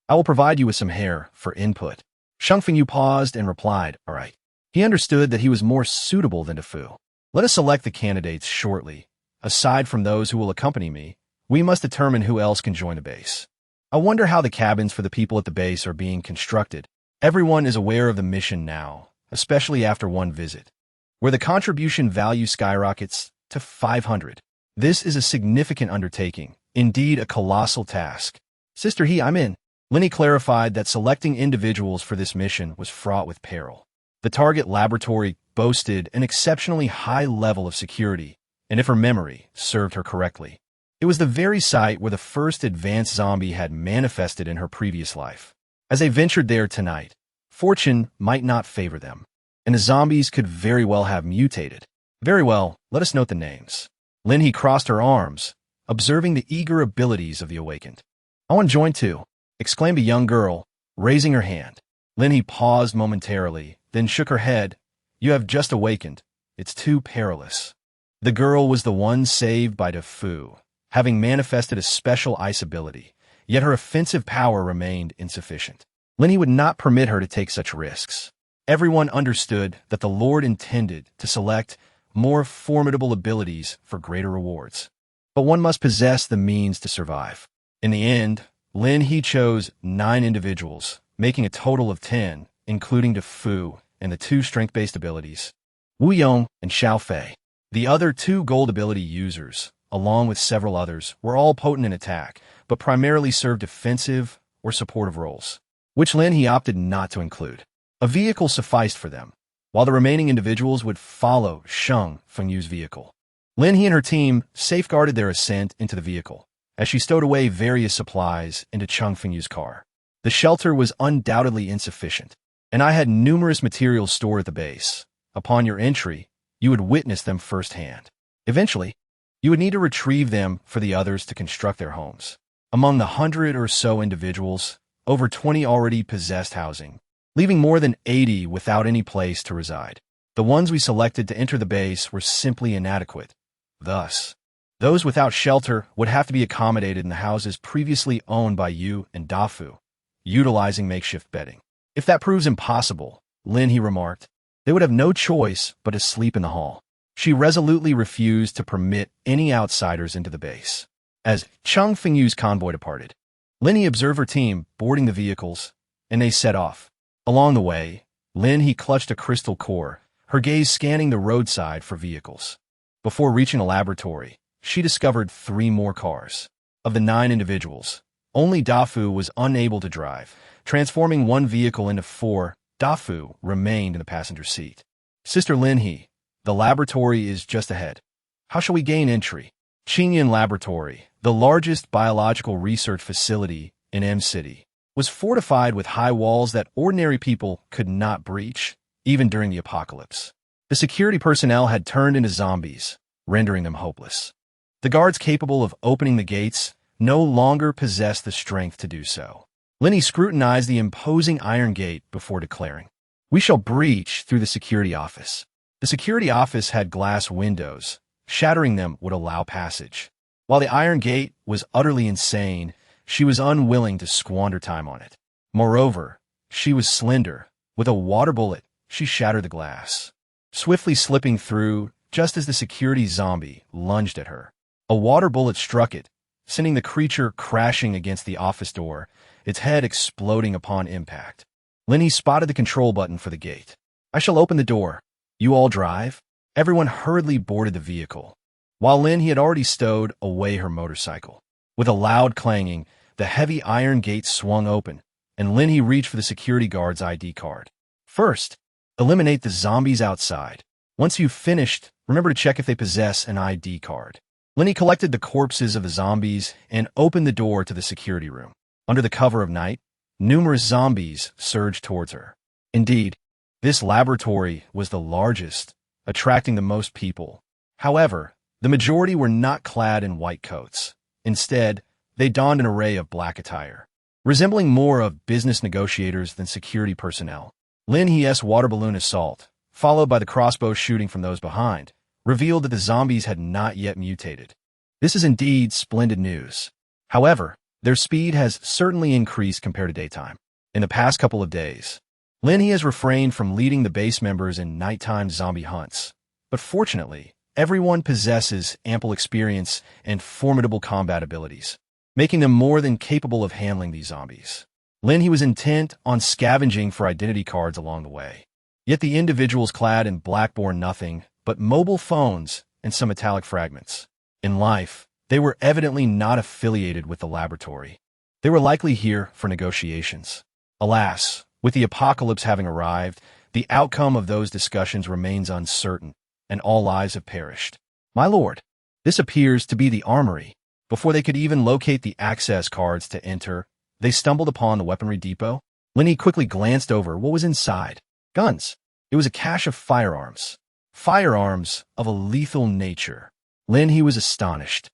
I will provide you with some hair for input. Sheng Fengyu paused and replied, all right. He understood that he was more suitable than Defu. Let us select the candidates shortly. Aside from those who will accompany me, we must determine who else can join the base. I wonder how the cabins for the people at the base are being constructed. Everyone is aware of the mission now, especially after one visit, where the contribution value skyrockets to 500. This is a significant undertaking, indeed a colossal task. Sister He, I'm in. Lin He clarified that selecting individuals for this mission was fraught with peril. The target laboratory boasted an exceptionally high level of security, and if her memory served her correctly, it was the very site where the first advanced zombie had manifested in her previous life. As they ventured there tonight, fortune might not favor them, and the zombies could very well have mutated. Very well, let us note the names. Lin He crossed her arms, observing the eager abilities of the awakened. I want to join too, exclaimed a young girl, raising her hand. Lin He paused momentarily, then shook her head. You have just awakened. It's too perilous. The girl was the one saved by Defu, having manifested a special ice ability, yet her offensive power remained insufficient. Lin He would not permit her to take such risks. Everyone understood that the Lord intended to select more formidable abilities for greater rewards. But one must possess the means to survive. In the end, Lin He chose 9 individuals, making a total of 10, including Defu and the 2 strength-based abilities, Wu Yong and Xiao Fei. The other 2 gold ability users, along with several others, were all potent in attack, but primarily served defensive or supportive roles, which Lin He opted not to include. A vehicle sufficed for them, while the remaining individuals would follow Sheng Fengyu's vehicle. Lin He and her team safeguarded their ascent into the vehicle, as she stowed away various supplies into Sheng Fengyu's car. The shelter was undoubtedly insufficient, and I had numerous materials stored at the base. Upon your entry, you would witness them firsthand. Eventually, you would need to retrieve them for the others to construct their homes. Among the 100 or so individuals, over 20 already possessed housing, leaving more than 80 without any place to reside. The ones we selected to enter the base were simply inadequate. Thus, those without shelter would have to be accommodated in the houses previously owned by you and Dafu, utilizing makeshift bedding. If that proves impossible, Lin He remarked, they would have no choice but to sleep in the hall. She resolutely refused to permit any outsiders into the base. As Sheng Fengyu's convoy departed, Lin He observed her team boarding the vehicles, and they set off. Along the way, Lin He clutched a crystal core, her gaze scanning the roadside for vehicles. Before reaching a laboratory, she discovered 3 more cars. Of the 9 individuals, only Dafu was unable to drive. Transforming one vehicle into 4, Dafu remained in the passenger seat. Sister Lin He, the laboratory is just ahead. How shall we gain entry? Qingyan Laboratory, the largest biological research facility in M-City, was fortified with high walls that ordinary people could not breach, even during the apocalypse. The security personnel had turned into zombies, rendering them hopeless. The guards capable of opening the gates no longer possessed the strength to do so. Lin He scrutinized the imposing iron gate before declaring, "We shall breach through the security office." The security office had glass windows. Shattering them would allow passage. While the iron gate was utterly insane, she was unwilling to squander time on it. Moreover, she was slender. With a water bullet, she shattered the glass, swiftly slipping through just as the security zombie lunged at her. A water bullet struck it, sending the creature crashing against the office door, its head exploding upon impact. Lin He spotted the control button for the gate. "I shall open the door. You all drive?" Everyone hurriedly boarded the vehicle, while Lin He had already stowed away her motorcycle. With a loud clanging, the heavy iron gate swung open, and Lin He reached for the security guard's ID card. First, eliminate the zombies outside. Once you've finished, remember to check if they possess an ID card. Lin He collected the corpses of the zombies and opened the door to the security room. Under the cover of night, numerous zombies surged towards her. Indeed, this laboratory was the largest, attracting the most people. However, the majority were not clad in white coats. Instead, they donned an array of black attire, resembling more of business negotiators than security personnel. Lin He's water balloon assault, followed by the crossbow shooting from those behind, revealed that the zombies had not yet mutated. This is indeed splendid news. However, their speed has certainly increased compared to daytime. In the past couple of days, Lin He has refrained from leading the base members in nighttime zombie hunts. But fortunately, everyone possesses ample experience and formidable combat abilities, making them more than capable of handling these zombies. Lin He was intent on scavenging for identity cards along the way. Yet the individuals clad in black bore nothing but mobile phones and some metallic fragments. In life, they were evidently not affiliated with the laboratory. They were likely here for negotiations. Alas, with the apocalypse having arrived, the outcome of those discussions remains uncertain, and all lives have perished. My lord, this appears to be the armory. Before they could even locate the access cards to enter, they stumbled upon the weaponry depot. Lin He quickly glanced over what was inside. Guns. It was a cache of firearms. Firearms of a lethal nature. Lin He was astonished.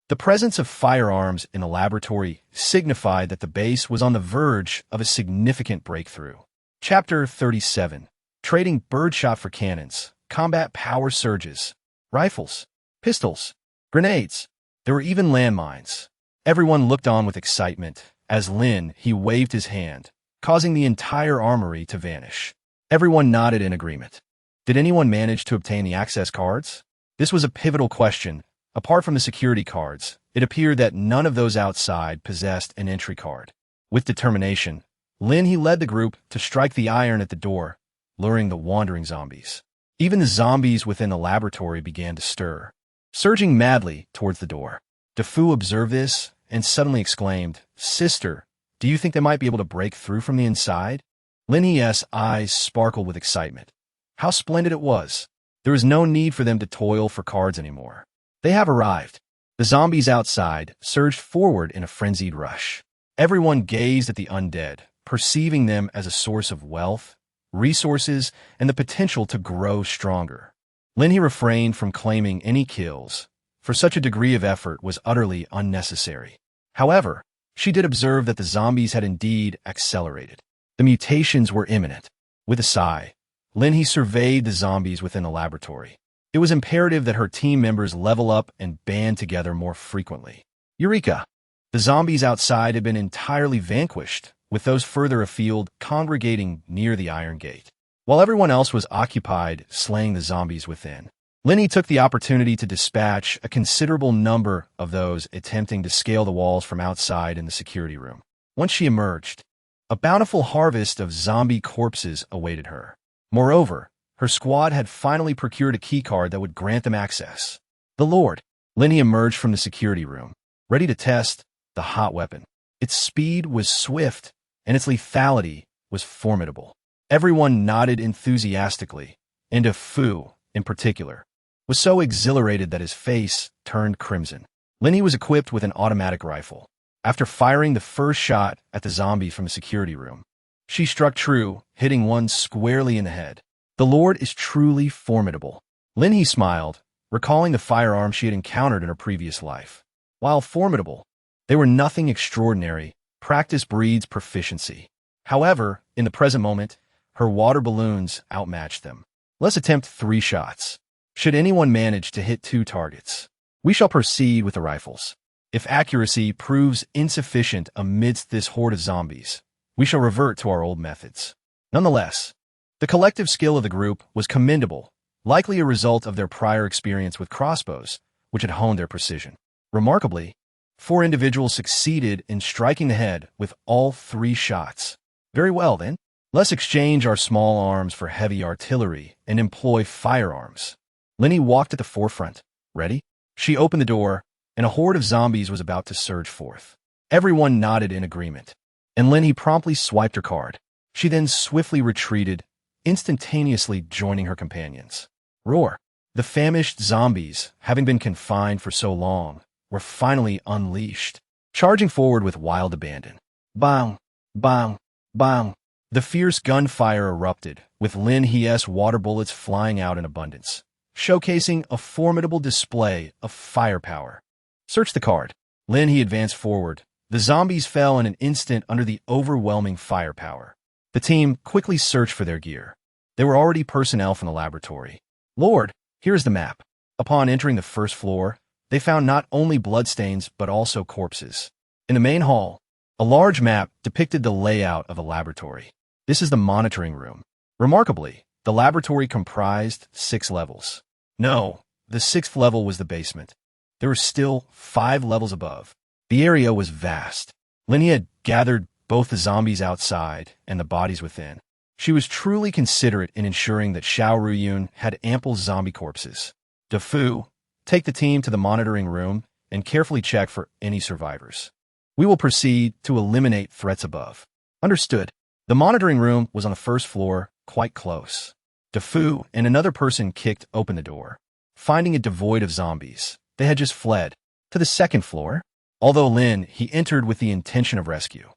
The presence of firearms in the laboratory signified that the base was on the verge of a significant breakthrough. Chapter 37. Trading birdshot for cannons, combat power surges, rifles, pistols, grenades. There were even landmines. Everyone looked on with excitement as Lin He waved his hand, causing the entire armory to vanish. Everyone nodded in agreement. Did anyone manage to obtain the access cards? This was a pivotal question. Apart from the security cards, it appeared that none of those outside possessed an entry card. With determination, Lin He led the group to strike the iron at the door, luring the wandering zombies. Even the zombies within the laboratory began to stir, surging madly towards the door. DeFu observed this and suddenly exclaimed, "Sister, do you think they might be able to break through from the inside?" Lin He's eyes sparkled with excitement. How splendid it was. There was no need for them to toil for cards anymore. They have arrived. The zombies outside surged forward in a frenzied rush. Everyone gazed at the undead, perceiving them as a source of wealth, resources, and the potential to grow stronger. Lin He refrained from claiming any kills, for such a degree of effort was utterly unnecessary. However, she did observe that the zombies had indeed accelerated. The mutations were imminent. With a sigh, Lin He surveyed the zombies within the laboratory. It was imperative that her team members level up and band together more frequently. Eureka! The zombies outside had been entirely vanquished, with those further afield congregating near the iron gate. While everyone else was occupied slaying the zombies within, Lin He took the opportunity to dispatch a considerable number of those attempting to scale the walls from outside in the security room. Once she emerged, a bountiful harvest of zombie corpses awaited her. Moreover, her squad had finally procured a keycard that would grant them access. The Lord. Lin He emerged from the security room, ready to test the hot weapon. Its speed was swift, and its lethality was formidable. Everyone nodded enthusiastically, and DeFu, in particular, was so exhilarated that his face turned crimson. Lin He was equipped with an automatic rifle. After firing the first shot at the zombie from the security room, she struck true, hitting one squarely in the head. The Lord is truly formidable. Lin He smiled, recalling the firearms she had encountered in her previous life. While formidable, they were nothing extraordinary. Practice breeds proficiency. However, in the present moment, her water balloons outmatched them. Let's attempt 3 shots. Should anyone manage to hit 2 targets, we shall proceed with the rifles. If accuracy proves insufficient amidst this horde of zombies, we shall revert to our old methods. Nonetheless, the collective skill of the group was commendable, likely a result of their prior experience with crossbows, which had honed their precision. Remarkably, 4 individuals succeeded in striking the head with all 3 shots. Very well, then. Let's exchange our small arms for heavy artillery and employ firearms. Lin He walked at the forefront. Ready? She opened the door, and a horde of zombies was about to surge forth. Everyone nodded in agreement, and Lin He promptly swiped her card. She then swiftly retreated, instantaneously joining her companions. Roar! The famished zombies, having been confined for so long, were finally unleashed, charging forward with wild abandon. Bang! Bang! Bang! The fierce gunfire erupted, with Lin He's water bullets flying out in abundance, showcasing a formidable display of firepower. Search the card. Lin He advanced forward. The zombies fell in an instant under the overwhelming firepower. The team quickly searched for their gear. There were already personnel from the laboratory. Lord, here's the map. Upon entering the first floor, they found not only bloodstains but also corpses. In the main hall, a large map depicted the layout of a laboratory. This is the monitoring room. Remarkably, the laboratory comprised 6 levels. No, the 6th level was the basement. There were still 5 levels above. The area was vast. Lin He had gathered both the zombies outside and the bodies within. She was truly considerate in ensuring that Xiao Ruyun had ample zombie corpses. De Fu, take the team to the monitoring room and carefully check for any survivors. We will proceed to eliminate threats above. Understood. The monitoring room was on the first floor, quite close. De Fu and another person kicked open the door. Finding it devoid of zombies, they had just fled. To the second floor, although Lin He entered with the intention of rescue.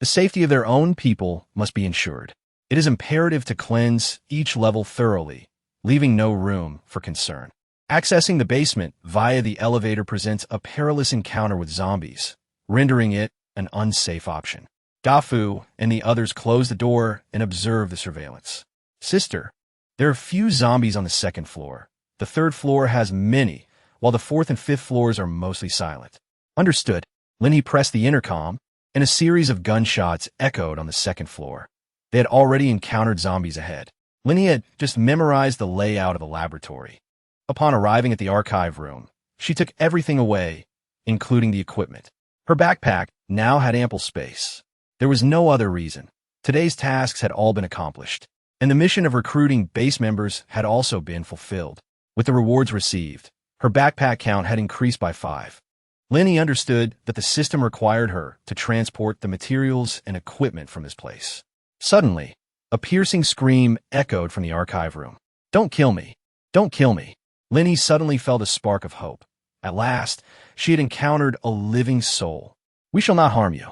The safety of their own people must be ensured. It is imperative to cleanse each level thoroughly, leaving no room for concern. Accessing the basement via the elevator presents a perilous encounter with zombies, rendering it an unsafe option. Da Fu and the others close the door and observe the surveillance. Sister, there are few zombies on the second floor. The third floor has many, while the 4th and 5th floors are mostly silent. Understood. Lin He pressed the intercom, and a series of gunshots echoed on the second floor. They had already encountered zombies ahead. Lin He had just memorized the layout of the laboratory. Upon arriving at the archive room, she took everything away, including the equipment. Her backpack now had ample space. There was no other reason. Today's tasks had all been accomplished, and the mission of recruiting base members had also been fulfilled. With the rewards received, her backpack count had increased by 5. Lin He understood that the system required her to transport the materials and equipment from this place. Suddenly, a piercing scream echoed from the archive room. Don't kill me! Don't kill me! Lin He suddenly felt a spark of hope. At last, she had encountered a living soul. We shall not harm you.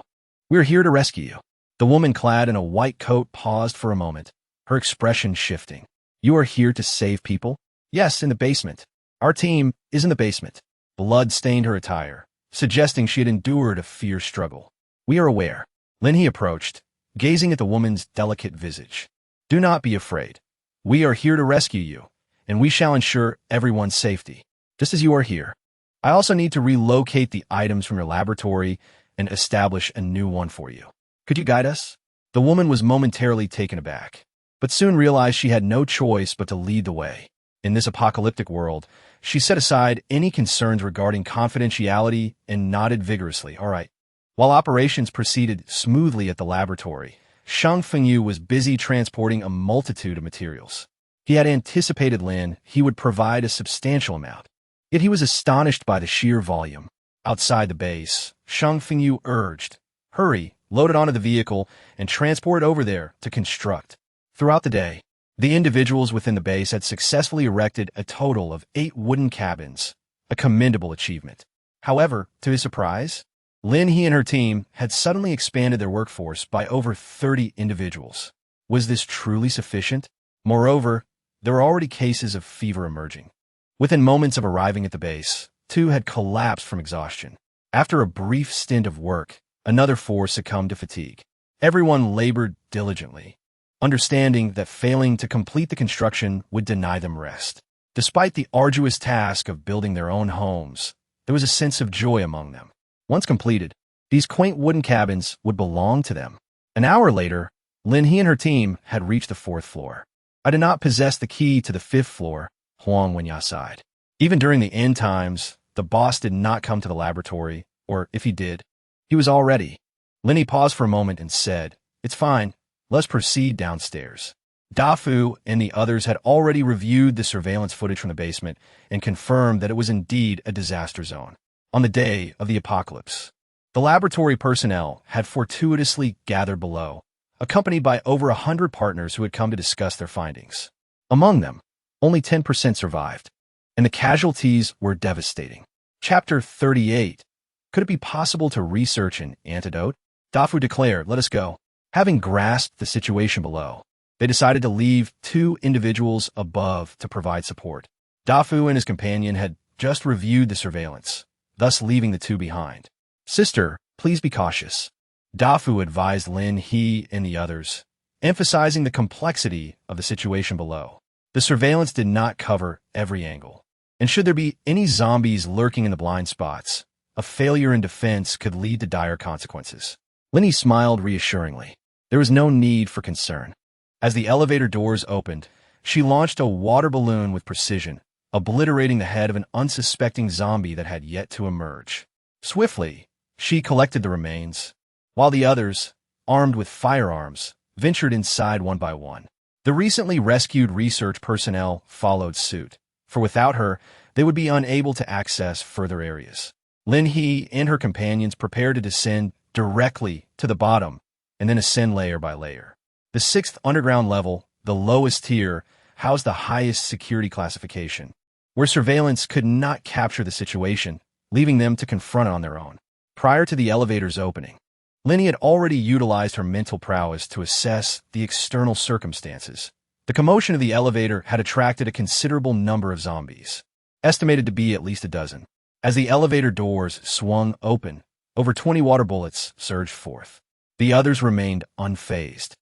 We are here to rescue you. The woman clad in a white coat paused for a moment, her expression shifting. You are here to save people? Yes, in the basement. Our team is in the basement. Blood stained her attire, suggesting she had endured a fierce struggle. We are aware. Lin He approached, gazing at the woman's delicate visage. Do not be afraid. We are here to rescue you, and we shall ensure everyone's safety, just as you are here. I also need to relocate the items from your laboratory and establish a new one for you. Could you guide us? The woman was momentarily taken aback, but soon realized she had no choice but to lead the way. In this apocalyptic world, she set aside any concerns regarding confidentiality and nodded vigorously. All right. While operations proceeded smoothly at the laboratory, Shang Fengyu was busy transporting a multitude of materials. He had anticipated Lin He would provide a substantial amount, yet he was astonished by the sheer volume. Outside the base, Shang Fengyu urged, hurry, load it onto the vehicle, and transport it over there to construct. Throughout the day, the individuals within the base had successfully erected a total of 8 wooden cabins, a commendable achievement. However, to his surprise, Lin He and her team had suddenly expanded their workforce by over 30 individuals. Was this truly sufficient? Moreover, there were already cases of fever emerging. Within moments of arriving at the base, 2 had collapsed from exhaustion. After a brief stint of work, another 4 succumbed to fatigue. Everyone labored diligently, understanding that failing to complete the construction would deny them rest. Despite the arduous task of building their own homes, there was a sense of joy among them. Once completed, these quaint wooden cabins would belong to them. An hour later, Lin He and her team had reached the 4th floor. I did not possess the key to the 5th floor, Huang Wenya sighed. Even during the end times, the boss did not come to the laboratory, or if he did, he was all ready. Lin He paused for a moment and said, It's fine. Let's proceed downstairs. Da Fu and the others had already reviewed the surveillance footage from the basement and confirmed that it was indeed a disaster zone. On the day of the apocalypse, the laboratory personnel had fortuitously gathered below, accompanied by over 100 partners who had come to discuss their findings. Among them, only 10% survived. and the casualties were devastating. Chapter 38. Could it be possible to research an antidote? Dafu declared, "Let us go." Having grasped the situation below, they decided to leave 2 individuals above to provide support. Dafu and his companion had just reviewed the surveillance, thus leaving the 2 behind. "Sister, please be cautious," Dafu advised Lin He and the others, emphasizing the complexity of the situation below. The surveillance did not cover every angle, and should there be any zombies lurking in the blind spots, a failure in defense could lead to dire consequences. Lin He smiled reassuringly. There was no need for concern. As the elevator doors opened, she launched a water balloon with precision, obliterating the head of an unsuspecting zombie that had yet to emerge. Swiftly, she collected the remains, while the others, armed with firearms, ventured inside one by one. The recently rescued research personnel followed suit, for without her, they would be unable to access further areas. Lin He and her companions prepared to descend directly to the bottom and then ascend layer by layer. The 6th underground level, the lowest tier, housed the highest security classification, where surveillance could not capture the situation, leaving them to confront it on their own. Prior to the elevator's opening, Lin He had already utilized her mental prowess to assess the external circumstances. The commotion of the elevator had attracted a considerable number of zombies, estimated to be at least a dozen. As the elevator doors swung open, over 20 water bullets surged forth. The others remained unfazed.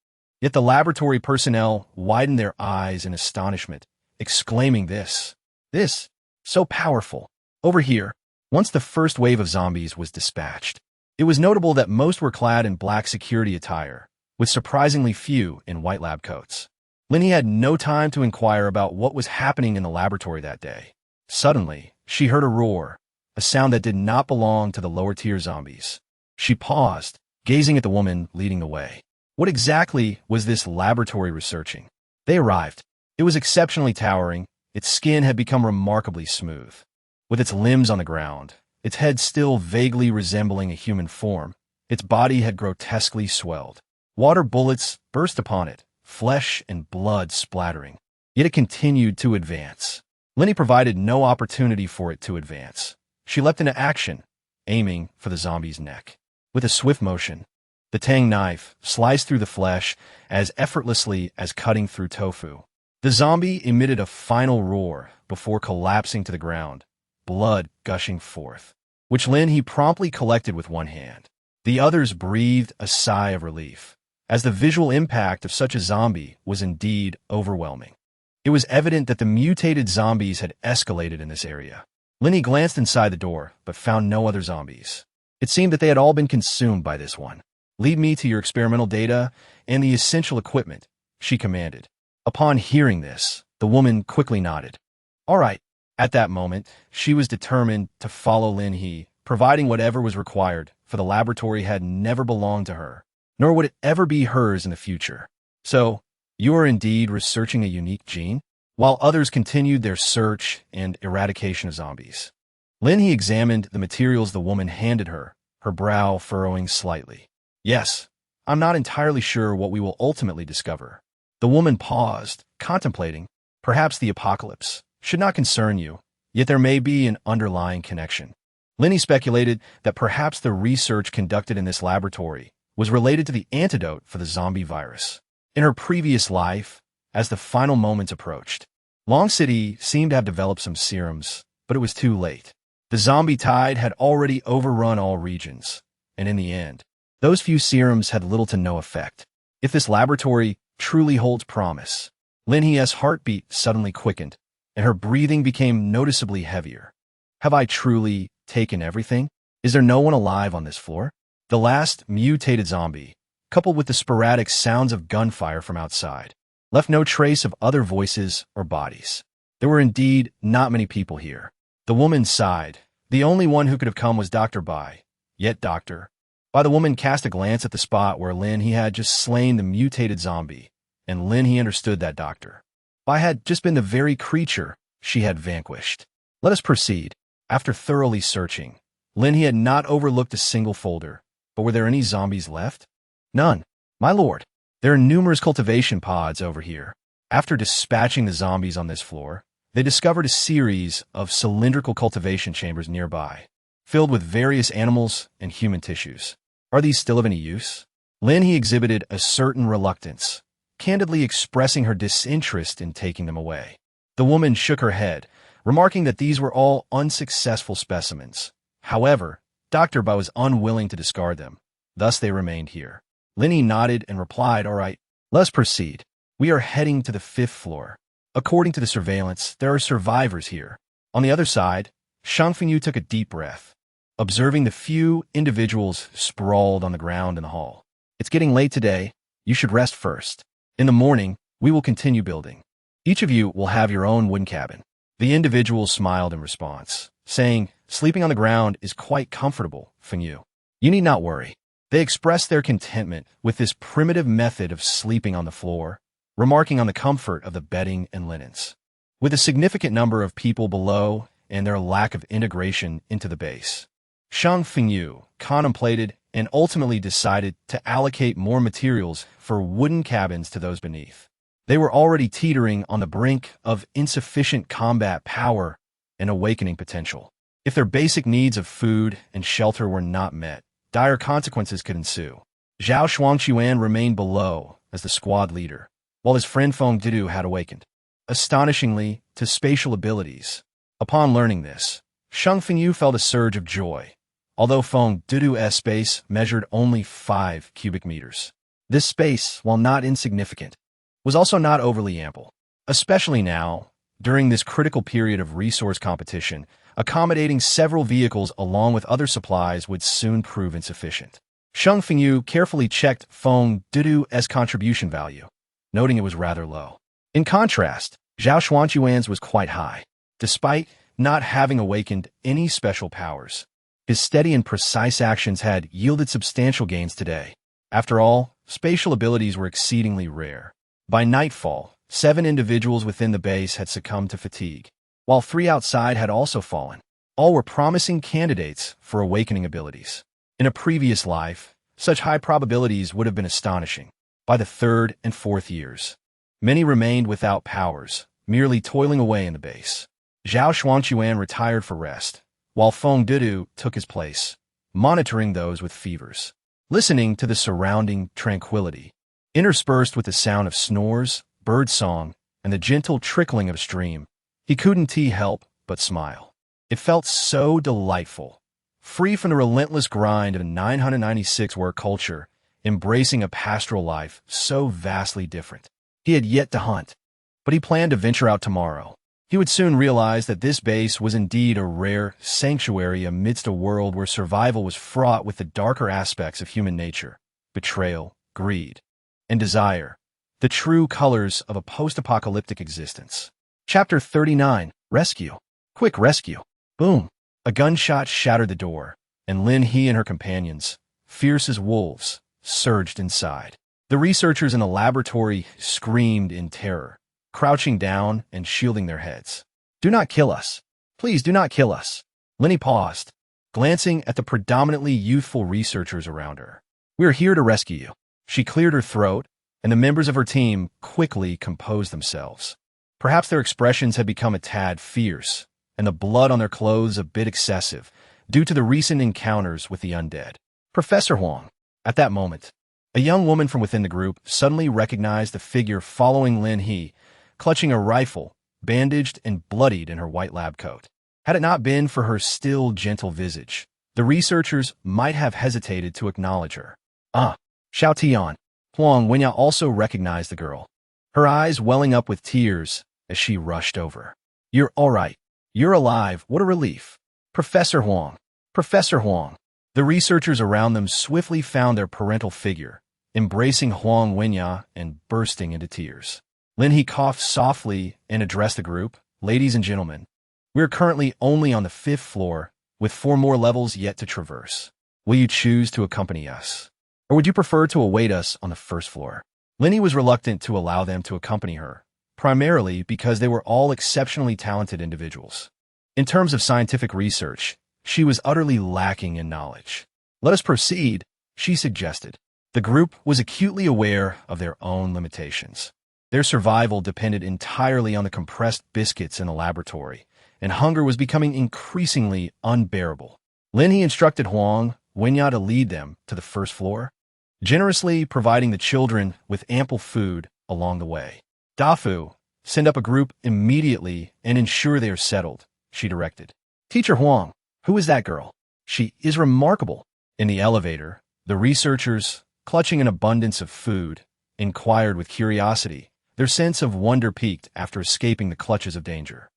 Yet the laboratory personnel widened their eyes in astonishment, exclaiming, This, so powerful. Over here, once the first wave of zombies was dispatched, it was notable that most were clad in black security attire, with surprisingly few in white lab coats. Lin He had no time to inquire about what was happening in the laboratory that day. Suddenly, she heard a roar, a sound that did not belong to the lower-tier zombies. She paused, gazing at the woman leading the way. What exactly was this laboratory researching? They arrived. It was exceptionally towering. Its skin had become remarkably smooth. With its limbs on the ground, its head still vaguely resembling a human form, its body had grotesquely swelled. Water bullets burst upon it, flesh and blood splattering. Yet it continued to advance. Lin He provided no opportunity for it to advance. She leapt into action, aiming for the zombie's neck. With a swift motion, the tang knife sliced through the flesh as effortlessly as cutting through tofu. The zombie emitted a final roar before collapsing to the ground, blood gushing forth, which Lin He promptly collected with one hand. The others breathed a sigh of relief, as the visual impact of such a zombie was indeed overwhelming. It was evident that the mutated zombies had escalated in this area. Lin He glanced inside the door, but found no other zombies. It seemed that they had all been consumed by this one. "Lead me to your experimental data and the essential equipment," she commanded. Upon hearing this, the woman quickly nodded. All right. At that moment, she was determined to follow Lin He, providing whatever was required, for the laboratory had never belonged to her, nor would it ever be hers in the future. "So, you are indeed researching a unique gene?" While others continued their search and eradication of zombies, Lin He examined the materials the woman handed her, her brow furrowing slightly. "Yes, I'm not entirely sure what we will ultimately discover." The woman paused, contemplating. "Perhaps the apocalypse should not concern you, yet there may be an underlying connection." Lin He speculated that perhaps the research conducted in this laboratory was related to the antidote for the zombie virus. In her previous life, as the final moments approached, Long City seemed to have developed some serums, but it was too late. The zombie tide had already overrun all regions, and in the end, those few serums had little to no effect. If this laboratory truly holds promise, Lin He's heartbeat suddenly quickened, and her breathing became noticeably heavier. Have I truly taken everything? Is there no one alive on this floor? The last mutated zombie, coupled with the sporadic sounds of gunfire from outside, left no trace of other voices or bodies. There were indeed not many people here. The woman sighed. The only one who could have come was Dr. Bai. Yet Dr. Bai, the woman cast a glance at the spot where Lin He had just slain the mutated zombie, and Lin He understood that Dr. Bai had just been the very creature she had vanquished. Let us proceed. After thoroughly searching, Lin He had not overlooked a single folder. But were there any zombies left? None. My lord, there are numerous cultivation pods over here. After dispatching the zombies on this floor, They discovered a series of cylindrical cultivation chambers nearby, filled with various animals and human tissues. Are these still of any use? Lin He exhibited a certain reluctance, candidly expressing her disinterest in taking them away. The woman shook her head, remarking that these were all unsuccessful specimens. However, Dr. Ba was unwilling to discard them. Thus they remained here. Lin He nodded and replied, "All right, let's proceed. We are heading to the 5th floor. According to the surveillance, there are survivors here." On the other side, Shang Fengyu took a deep breath, observing the few individuals sprawled on the ground in the hall. "It's getting late today. You should rest first. In the morning, we will continue building. Each of you will have your own wooden cabin." The individuals smiled in response, saying, "Sleeping on the ground is quite comfortable, Fengyu. You need not worry." They expressed their contentment with this primitive method of sleeping on the floor, remarking on the comfort of the bedding and linens. With a significant number of people below and their lack of integration into the base, Shang Fengyu contemplated and ultimately decided to allocate more materials for wooden cabins to those beneath. They were already teetering on the brink of insufficient combat power and awakening potential. If their basic needs of food and shelter were not met, dire consequences could ensue. Zhao Shuangquan remained below as the squad leader, while his friend Feng Didu had awakened, astonishingly, to spatial abilities. Upon learning this, Shang Fengyu felt a surge of joy, although Feng Didu's space measured only 5 cubic meters. This space, while not insignificant, was also not overly ample, especially now, during this critical period of resource competition. Accommodating several vehicles along with other supplies would soon prove insufficient. Shang Fengyu carefully checked Feng Didu's contribution value, noting it was rather low. In contrast, Zhao Shuangquan's was quite high. Despite not having awakened any special powers, his steady and precise actions had yielded substantial gains today. After all, spatial abilities were exceedingly rare. By nightfall, 7 individuals within the base had succumbed to fatigue, while 3 outside had also fallen. All were promising candidates for awakening abilities. In a previous life, such high probabilities would have been astonishing. By the 3rd and 4th years, many remained without powers, merely toiling away in the base. Zhao Shuangquan retired for rest, while Feng Didu took his place, monitoring those with fevers. Listening to the surrounding tranquility, interspersed with the sound of snores, bird song, and the gentle trickling of a stream, he couldn't help but smile. It felt so delightful, free from the relentless grind of a 996 work culture, embracing a pastoral life so vastly different. He had yet to hunt, but he planned to venture out tomorrow. He would soon realize that this base was indeed a rare sanctuary amidst a world where survival was fraught with the darker aspects of human nature: betrayal, greed, and desire, the true colors of a post-apocalyptic existence. Chapter 39. Rescue. Quick rescue. Boom. A gunshot shattered the door, and Lin He and her companions, fierce as wolves, surged inside. The researchers in the laboratory screamed in terror, crouching down and shielding their heads. "Do not kill us. Please do not kill us." Lin He paused, glancing at the predominantly youthful researchers around her. "We are here to rescue you." She cleared her throat, and the members of her team quickly composed themselves. Perhaps their expressions had become a tad fierce, and the blood on their clothes a bit excessive, due to the recent encounters with the undead. "Professor Huang." At that moment, a young woman from within the group suddenly recognized the figure following Lin He, clutching a rifle, bandaged and bloodied in her white lab coat. Had it not been for her still, gentle visage, the researchers might have hesitated to acknowledge her. "Ah, Xiao Tian." Huang Wenyao also recognized the girl, her eyes welling up with tears as she rushed over. "You're all right. You're alive. What a relief." "Professor Huang. Professor Huang." The researchers around them swiftly found their parental figure, embracing Huang Wenyao and bursting into tears. Lin He coughed softly and addressed the group. "Ladies and gentlemen, we are currently only on the 5th floor, with 4 more levels yet to traverse. Will you choose to accompany us, or would you prefer to await us on the 1st floor?" Lin He was reluctant to allow them to accompany her, primarily because they were all exceptionally talented individuals. In terms of scientific research, she was utterly lacking in knowledge. "Let us proceed," she suggested. The group was acutely aware of their own limitations. Their survival depended entirely on the compressed biscuits in the laboratory, and hunger was becoming increasingly unbearable. Lin He instructed Huang Wenya to lead them to the first floor, generously providing the children with ample food along the way. Dafu, send up a group immediately and ensure they are settled, she directed. Teacher Huang, who is that girl? She is remarkable. In the elevator, the researchers, clutching an abundance of food, inquired with curiosity, their sense of wonder peaked after escaping the clutches of danger.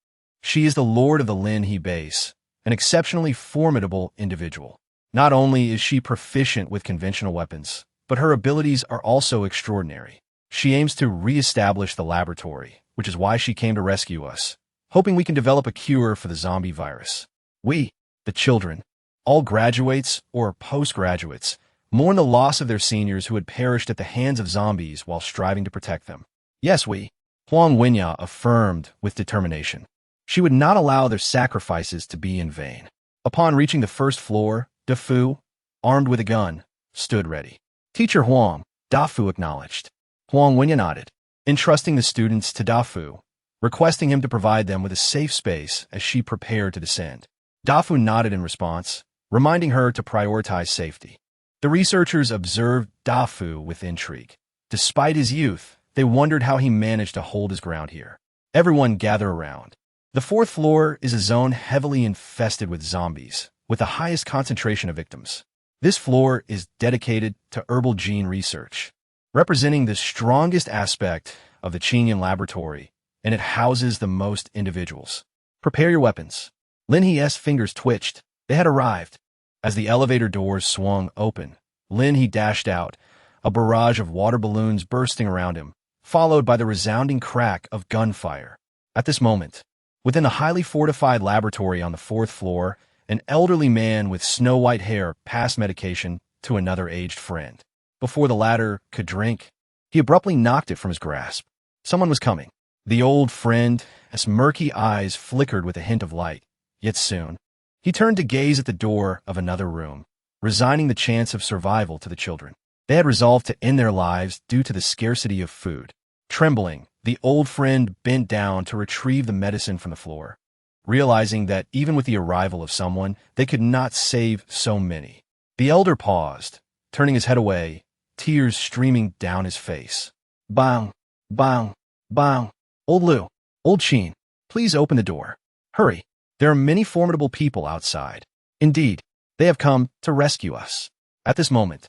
She is the lord of the Lin He base, an exceptionally formidable individual. Not only is she proficient with conventional weapons, but her abilities are also extraordinary. She aims to re-establish the laboratory, which is why she came to rescue us, hoping we can develop a cure for the zombie virus. We, the children, all graduates or postgraduates, mourn the loss of their seniors who had perished at the hands of zombies while striving to protect them. Yes, we, Huang Wenya affirmed with determination. She would not allow their sacrifices to be in vain. Upon reaching the first floor, Dafu, armed with a gun, stood ready. Teacher Huang, Dafu acknowledged. Huang Wenya nodded, entrusting the students to Dafu, requesting him to provide them with a safe space as she prepared to descend. Dafu nodded in response, reminding her to prioritize safety. The researchers observed Dafu with intrigue. Despite his youth, they wondered how he managed to hold his ground here. Everyone gather around. The fourth floor is a zone heavily infested with zombies, with the highest concentration of victims. This floor is dedicated to herbal gene research, representing the strongest aspect of the Qinyan laboratory, and it houses the most individuals. Prepare your weapons. Lin He's fingers twitched. They had arrived. As the elevator doors swung open, Lin He dashed out, a barrage of water balloons bursting around him, followed by the resounding crack of gunfire. At this moment, within a highly fortified laboratory on the fourth floor, an elderly man with snow-white hair passed medication to another aged friend. Before the latter could drink, he abruptly knocked it from his grasp. Someone was coming. The old friend, his murky eyes flickered with a hint of light, yet soon, he turned to gaze at the door of another room, resigning the chance of survival to the children. They had resolved to end their lives due to the scarcity of food. Trembling, the old friend bent down to retrieve the medicine from the floor, realizing that even with the arrival of someone, they could not save so many. The elder paused, turning his head away, tears streaming down his face. Bang, bang, bang. Old Lu, Old Qin, please open the door. Hurry. There are many formidable people outside. Indeed, they have come to rescue us. At this moment,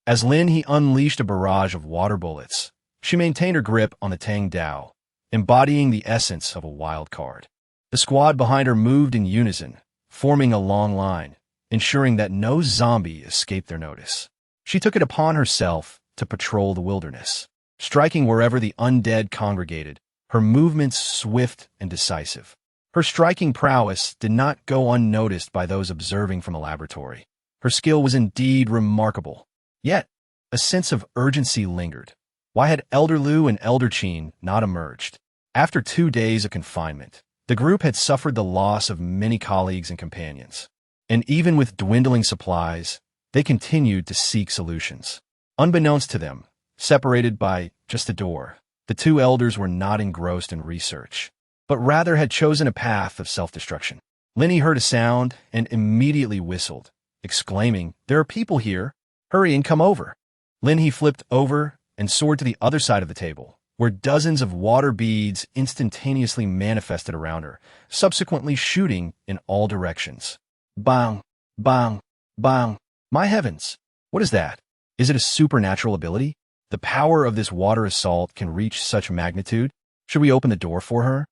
as Lin He unleashed a barrage of water bullets, she maintained her grip on the Tang Dao, embodying the essence of a wild card. The squad behind her moved in unison, forming a long line, ensuring that no zombie escaped their notice. She took it upon herself to patrol the wilderness, striking wherever the undead congregated, her movements swift and decisive. Her striking prowess did not go unnoticed by those observing from the laboratory. Her skill was indeed remarkable. Yet, a sense of urgency lingered. Why had Elder Lu and Elder Qin not emerged? After 2 days of confinement, the group had suffered the loss of many colleagues and companions. And even with dwindling supplies, they continued to seek solutions. Unbeknownst to them, separated by just a door, the two elders were not engrossed in research, but rather had chosen a path of self-destruction. Lin He heard a sound and immediately whistled, exclaiming, "There are people here! Hurry and come over!" Lin He flipped over and soared to the other side of the table, where dozens of water beads instantaneously manifested around her, subsequently shooting in all directions. Bang! Bang! Bang! My heavens! What is that? Is it a supernatural ability? The power of this water assault can reach such magnitude? Should we open the door for her?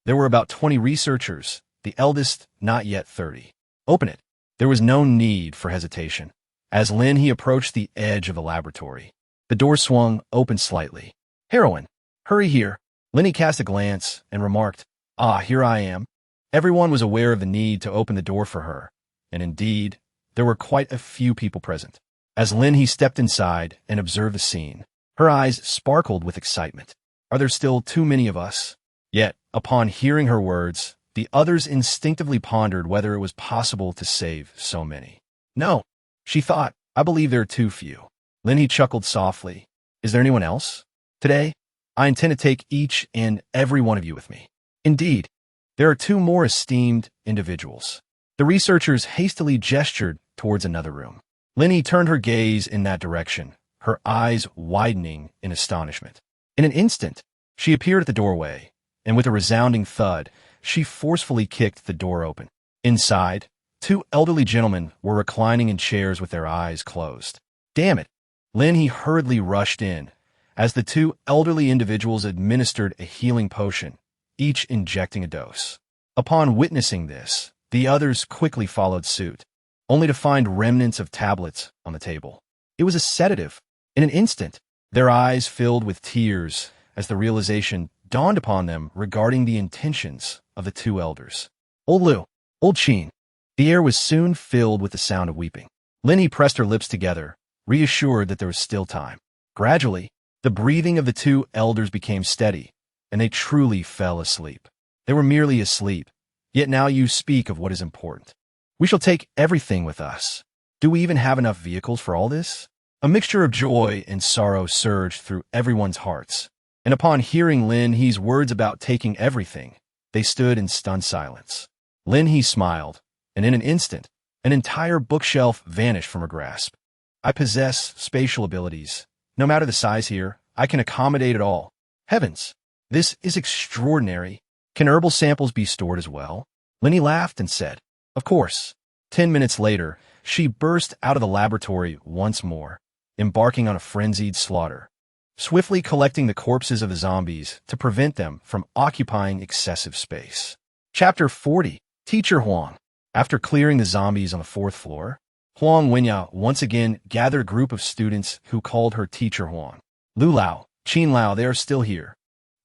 There were about 20 researchers, the eldest not yet 30. Open it. There was no need for hesitation. As Lin He approached the edge of the laboratory, the door swung open slightly. "Heroine, hurry here." Lin He cast a glance and remarked, "Ah, here I am." Everyone was aware of the need to open the door for her, and indeed, there were quite a few people present. As Lin He stepped inside and observed the scene, her eyes sparkled with excitement. Are there still too many of us? Yet, upon hearing her words, the others instinctively pondered whether it was possible to save so many. No, she thought, I believe there are too few. Lin He chuckled softly. Is there anyone else? Today, I intend to take each and every one of you with me. Indeed, there are two more esteemed individuals. The researchers hastily gestured towards another room. Lin He turned her gaze in that direction, her eyes widening in astonishment. In an instant, she appeared at the doorway, and with a resounding thud, she forcefully kicked the door open. Inside, two elderly gentlemen were reclining in chairs with their eyes closed. Damn it! Lin He hurriedly rushed in, as the two elderly individuals administered a healing potion, each injecting a dose. Upon witnessing this, the others quickly followed suit, only to find remnants of tablets on the table. It was a sedative. In an instant, their eyes filled with tears as the realization dawned upon them regarding the intentions of the two elders. Old Liu, Old Qin. The air was soon filled with the sound of weeping. Lin He pressed her lips together, reassured that there was still time. Gradually, the breathing of the two elders became steady, and they truly fell asleep. They were merely asleep, yet now you speak of what is important. We shall take everything with us. Do we even have enough vehicles for all this? A mixture of joy and sorrow surged through everyone's hearts, and upon hearing Lin He's words about taking everything, they stood in stunned silence. Lin He smiled, and in an instant, an entire bookshelf vanished from her grasp. I possess spatial abilities. No matter the size here, I can accommodate it all. Heavens, this is extraordinary. Can herbal samples be stored as well? Lin He laughed and said, Of course. 10 minutes later, she burst out of the laboratory once more, embarking on a frenzied slaughter, swiftly collecting the corpses of the zombies to prevent them from occupying excessive space. Chapter 40. Teacher Huang. After clearing the zombies on the 4th floor, Huang Wenya once again gathered a group of students who called her Teacher Huang. Lu Lao, Qin Lao, they are still here.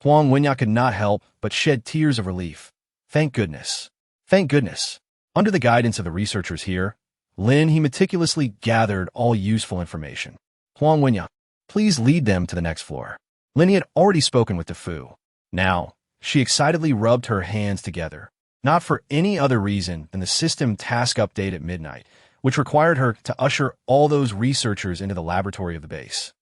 Huang Wenya could not help but shed tears of relief. Thank goodness. Thank goodness. Under the guidance of the researchers here, Lin He meticulously gathered all useful information. Huang Wenya, please lead them to the next floor. Lin He had already spoken with DeFu. Now, she excitedly rubbed her hands together, not for any other reason than the system task update at midnight, which required her to usher all those researchers into the laboratory of the base.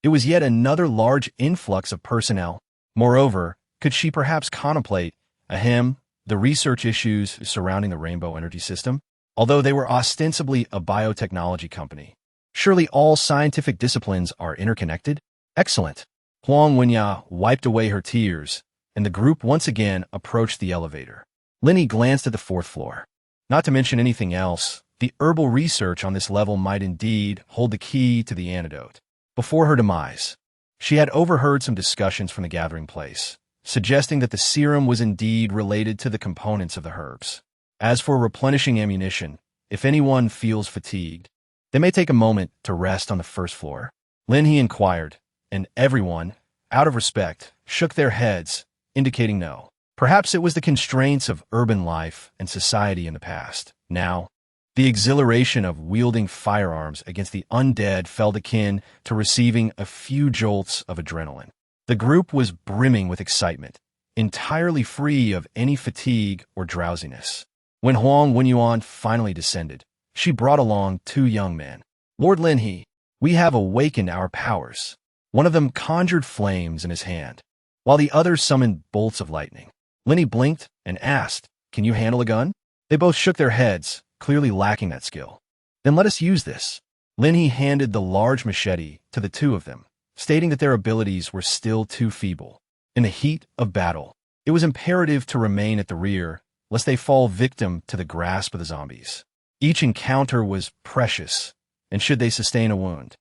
It was yet another large influx of personnel. Moreover, could she perhaps contemplate the research issues surrounding the Rainbow Energy System? Although they were ostensibly a biotechnology company, surely all scientific disciplines are interconnected? Excellent. Huang Wenya wiped away her tears, and the group once again approached the elevator. Lin He glanced at the 4th floor. Not to mention anything else, the herbal research on this level might indeed hold the key to the antidote. Before her demise, she had overheard some discussions from the gathering place, suggesting that the serum was indeed related to the components of the herbs. As for replenishing ammunition, if anyone feels fatigued, they may take a moment to rest on the 1st floor. Lin He inquired, and everyone, out of respect, shook their heads, indicating no. Perhaps it was the constraints of urban life and society in the past. Now, the exhilaration of wielding firearms against the undead felt akin to receiving a few jolts of adrenaline. The group was brimming with excitement, entirely free of any fatigue or drowsiness. When Huang Wenyuan finally descended, she brought along 2 young men. Lord Lin He, we have awakened our powers. One of them conjured flames in his hand, while the other summoned bolts of lightning. Lin He blinked and asked, Can you handle a gun? They both shook their heads, clearly lacking that skill. Then let us use this. Lin He handed the large machete to the 2 of them, stating that their abilities were still too feeble. In the heat of battle, it was imperative to remain at the rear, lest they fall victim to the grasp of the zombies. Each encounter was precious, and should they sustain a wound,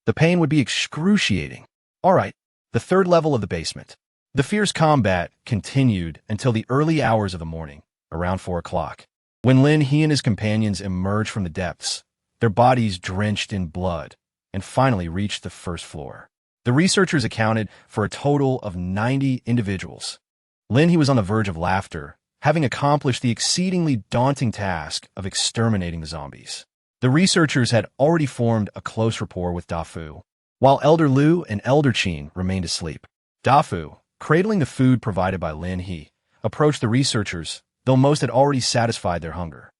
the pain would be excruciating. All right, the 3rd level of the basement. The fierce combat continued until the early hours of the morning, around 4 o'clock. When Lin He and his companions emerged from the depths, their bodies drenched in blood, and finally reached the 1st floor. The researchers accounted for a total of 90 individuals. Lin He was on the verge of laughter, having accomplished the exceedingly daunting task of exterminating the zombies. The researchers had already formed a close rapport with Dafu, while Elder Lu and Elder Qin remained asleep. Dafu, cradling the food provided by Lin He, approached the researchers, though most had already satisfied their hunger.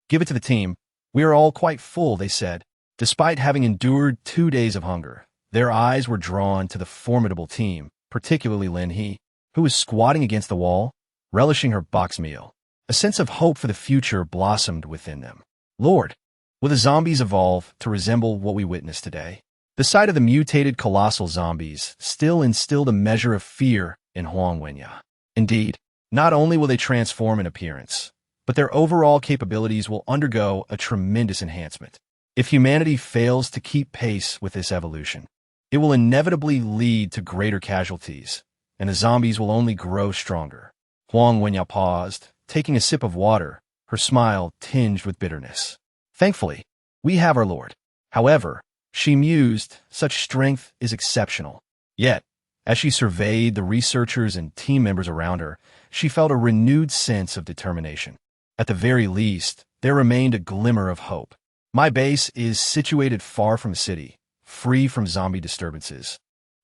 Give it to the team. We are all quite full, they said. Despite having endured 2 days of hunger, their eyes were drawn to the formidable team particularly Lin He, who was squatting against the wall, relishing her box meal. A sense of hope for the future blossomed within them. Lord, will the zombies evolve to resemble what we witnessed today? The sight of the mutated colossal zombies still instilled a measure of fear in Huang Wenya. Indeed, not only will they transform in appearance, but their overall capabilities will undergo a tremendous enhancement. If humanity fails to keep pace with this evolution, it will inevitably lead to greater casualties, and the zombies will only grow stronger. Huang Wenya paused, taking a sip of water, her smile tinged with bitterness. Thankfully, we have our Lord. However, she mused, such strength is exceptional. Yet, as she surveyed the researchers and team members around her, she felt a renewed sense of determination. At the very least, there remained a glimmer of hope. My base is situated far from the city, free from zombie disturbances.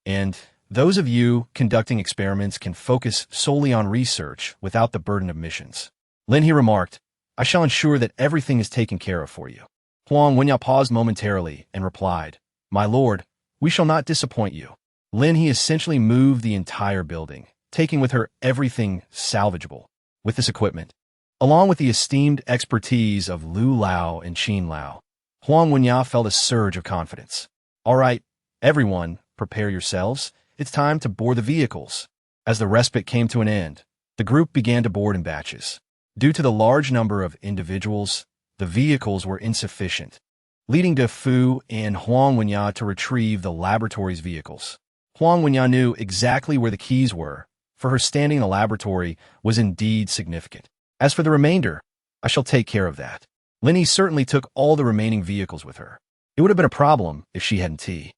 And those of you conducting experiments can focus solely on research without the burden of missions. Lin He remarked, I shall ensure that everything is taken care of for you. Huang Wenya paused momentarily and replied, My lord, we shall not disappoint you. Lin He essentially moved the entire building, taking with her everything salvageable. With this equipment, along with the esteemed expertise of Lu Lao and Qin Lao, Huang Wenya felt a surge of confidence. All right, everyone, prepare yourselves. It's time to board the vehicles. As the respite came to an end, the group began to board in batches. Due to the large number of individuals, the vehicles were insufficient, leading to Fu and Huang Wenya to retrieve the laboratory's vehicles. Huang Wenya knew exactly where the keys were, for her standing in the laboratory was indeed significant. As for the remainder, I shall take care of that. Lin He certainly took all the remaining vehicles with her. It would have been a problem if she hadn't.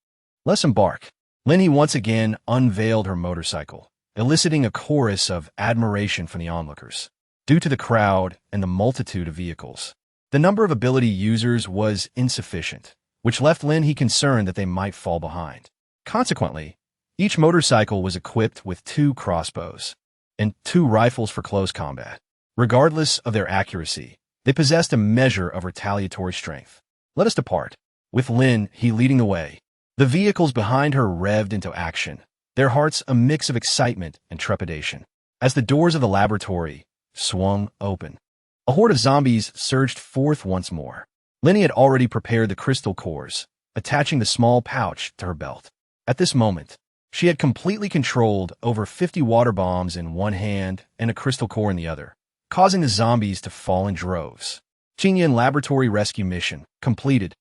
Let's embark. Lin He once again unveiled her motorcycle, eliciting a chorus of admiration from the onlookers. Due to the crowd and the multitude of vehicles, the number of ability users was insufficient, which left Lin He concerned that they might fall behind. Consequently, each motorcycle was equipped with 2 crossbows and 2 rifles for close combat. Regardless of their accuracy, they possessed a measure of retaliatory strength. Let us depart. With Lin He leading the way, the vehicles behind her revved into action, their hearts a mix of excitement and trepidation. As the doors of the laboratory swung open, a horde of zombies surged forth once more. Lin He had already prepared the crystal cores, attaching the small pouch to her belt. At this moment, she had completely controlled over 50 water bombs in one hand and a crystal core in the other, causing the zombies to fall in droves. Qinyan Laboratory Rescue Mission completed.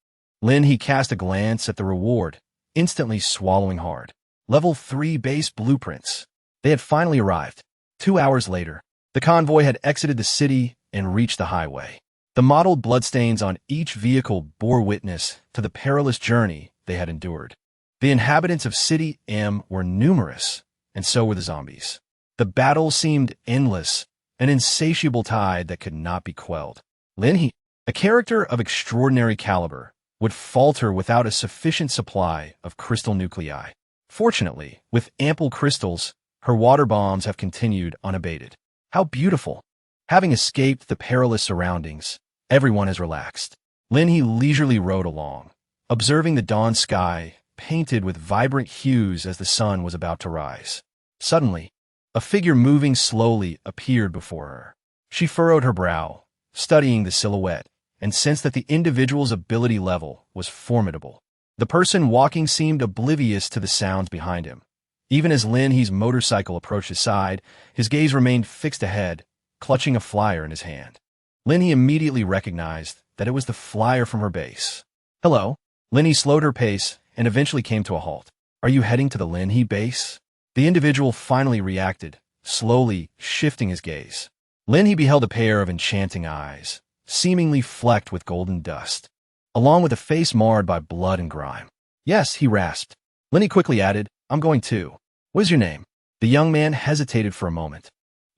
Lin He cast a glance at the reward, instantly swallowing hard. Level 3 base blueprints. They had finally arrived. 2 hours later, the convoy had exited the city and reached the highway. The mottled bloodstains on each vehicle bore witness to the perilous journey they had endured. The inhabitants of City M were numerous, and so were the zombies. The battle seemed endless, an insatiable tide that could not be quelled. Lin He, a character of extraordinary caliber, would falter without a sufficient supply of crystal nuclei. Fortunately, with ample crystals, her water bombs have continued unabated. How beautiful! Having escaped the perilous surroundings, everyone has relaxed. Lin He leisurely rode along, observing the dawn sky painted with vibrant hues as the sun was about to rise. Suddenly, a figure moving slowly appeared before her. She furrowed her brow, studying the silhouette, and sensed that the individual's ability level was formidable. The person walking seemed oblivious to the sounds behind him. Even as Lin He's motorcycle approached his side, his gaze remained fixed ahead, clutching a flyer in his hand. Lin He immediately recognized that it was the flyer from her base. Hello. Lin He slowed her pace and eventually came to a halt. Are you heading to the Lin He base? The individual finally reacted, slowly shifting his gaze. Lin He beheld a pair of enchanting eyes, seemingly flecked with golden dust, along with a face marred by blood and grime. Yes, he rasped. Lin He quickly added, I'm going too. What is your name? The young man hesitated for a moment,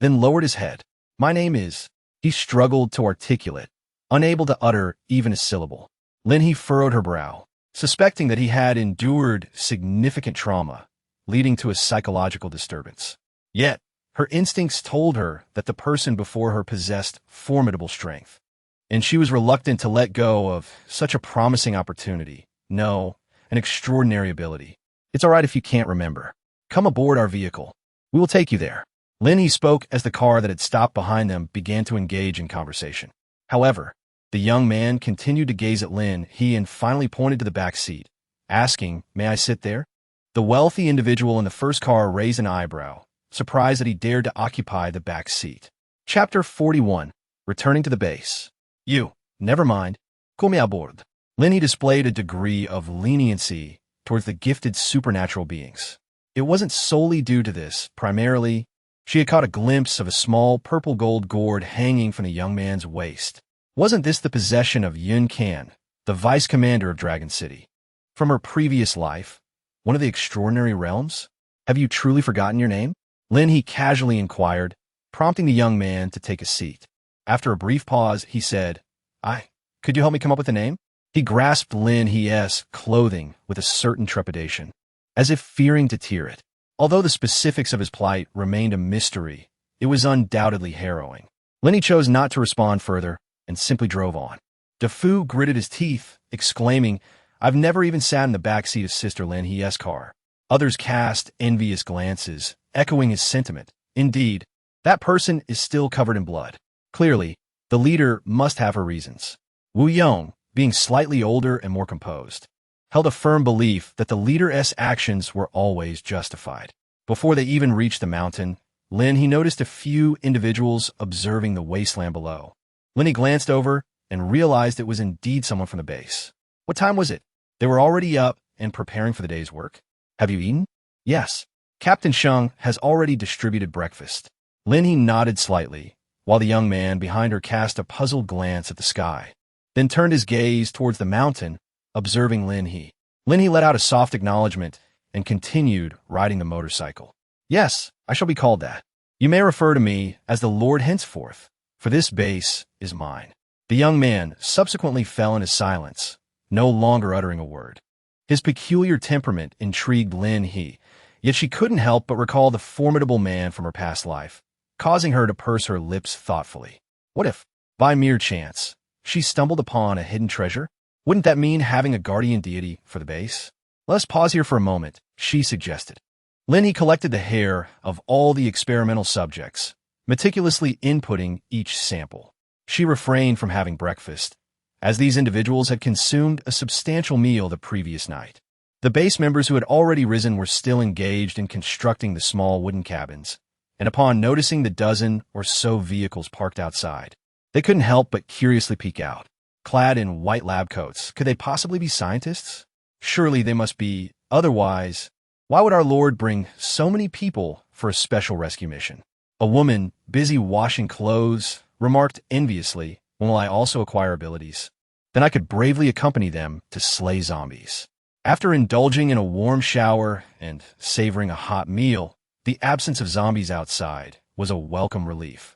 then lowered his head. My name is... He struggled to articulate, unable to utter even a syllable. Lin He furrowed her brow, suspecting that he had endured significant trauma, leading to a psychological disturbance. Yet, her instincts told her that the person before her possessed formidable strength, and she was reluctant to let go of such a promising opportunity. No, an extraordinary ability. It's all right if you can't remember. Come aboard our vehicle. We will take you there. Lin He spoke as the car that had stopped behind them began to engage in conversation. However, the young man continued to gaze at Lin He and finally pointed to the back seat, asking, "May I sit there?" The wealthy individual in the first car raised an eyebrow, surprised that he dared to occupy the back seat. Chapter 41. Returning to the base. You, never mind. Come aboard. Lin He displayed a degree of leniency towards the gifted supernatural beings. It wasn't solely due to this. Primarily, she had caught a glimpse of a small purple-gold gourd hanging from the young man's waist. Wasn't this the possession of Yun Kan, the vice commander of Dragon City? From her previous life, one of the extraordinary realms? Have you truly forgotten your name? Lin He casually inquired, prompting the young man to take a seat. After a brief pause, he said, Could you help me come up with a name? He grasped Lin He's clothing with a certain trepidation, as if fearing to tear it. Although the specifics of his plight remained a mystery, it was undoubtedly harrowing. Lin He chose not to respond further and simply drove on. DeFu gritted his teeth, exclaiming, "I've never even sat in the back seat of Sister Lin He's car." Others cast envious glances, echoing his sentiment. Indeed, that person is still covered in blood. Clearly, the leader must have her reasons. Wu Yong, being slightly older and more composed, held a firm belief that the leader's actions were always justified. Before they even reached the mountain, Lin He noticed a few individuals observing the wasteland below. Lin He glanced over and realized it was indeed someone from the base. What time was it? They were already up and preparing for the day's work. Have you eaten? Yes. Captain Sheng has already distributed breakfast. Lin He nodded slightly, while the young man behind her cast a puzzled glance at the sky, then turned his gaze towards the mountain, observing Lin He. Lin He let out a soft acknowledgement and continued riding the motorcycle. Yes, I shall be called that. You may refer to me as the Lord henceforth, for this base is mine. The young man subsequently fell into silence, no longer uttering a word. His peculiar temperament intrigued Lin He, yet she couldn't help but recall the formidable man from her past life, causing her to purse her lips thoughtfully. What if, by mere chance, she stumbled upon a hidden treasure? Wouldn't that mean having a guardian deity for the base? Let's pause here for a moment, she suggested. Lin He collected the hair of all the experimental subjects, meticulously inputting each sample. She refrained from having breakfast, as these individuals had consumed a substantial meal the previous night. The base members who had already risen were still engaged in constructing the small wooden cabins, and upon noticing the dozen or so vehicles parked outside, they couldn't help but curiously peek out. Clad in white lab coats, could they possibly be scientists? Surely they must be, otherwise, why would our Lord bring so many people for a special rescue mission? A woman, busy washing clothes, remarked enviously, "Will I also acquire abilities? Then I could bravely accompany them to slay zombies." After indulging in a warm shower and savoring a hot meal, the absence of zombies outside was a welcome relief.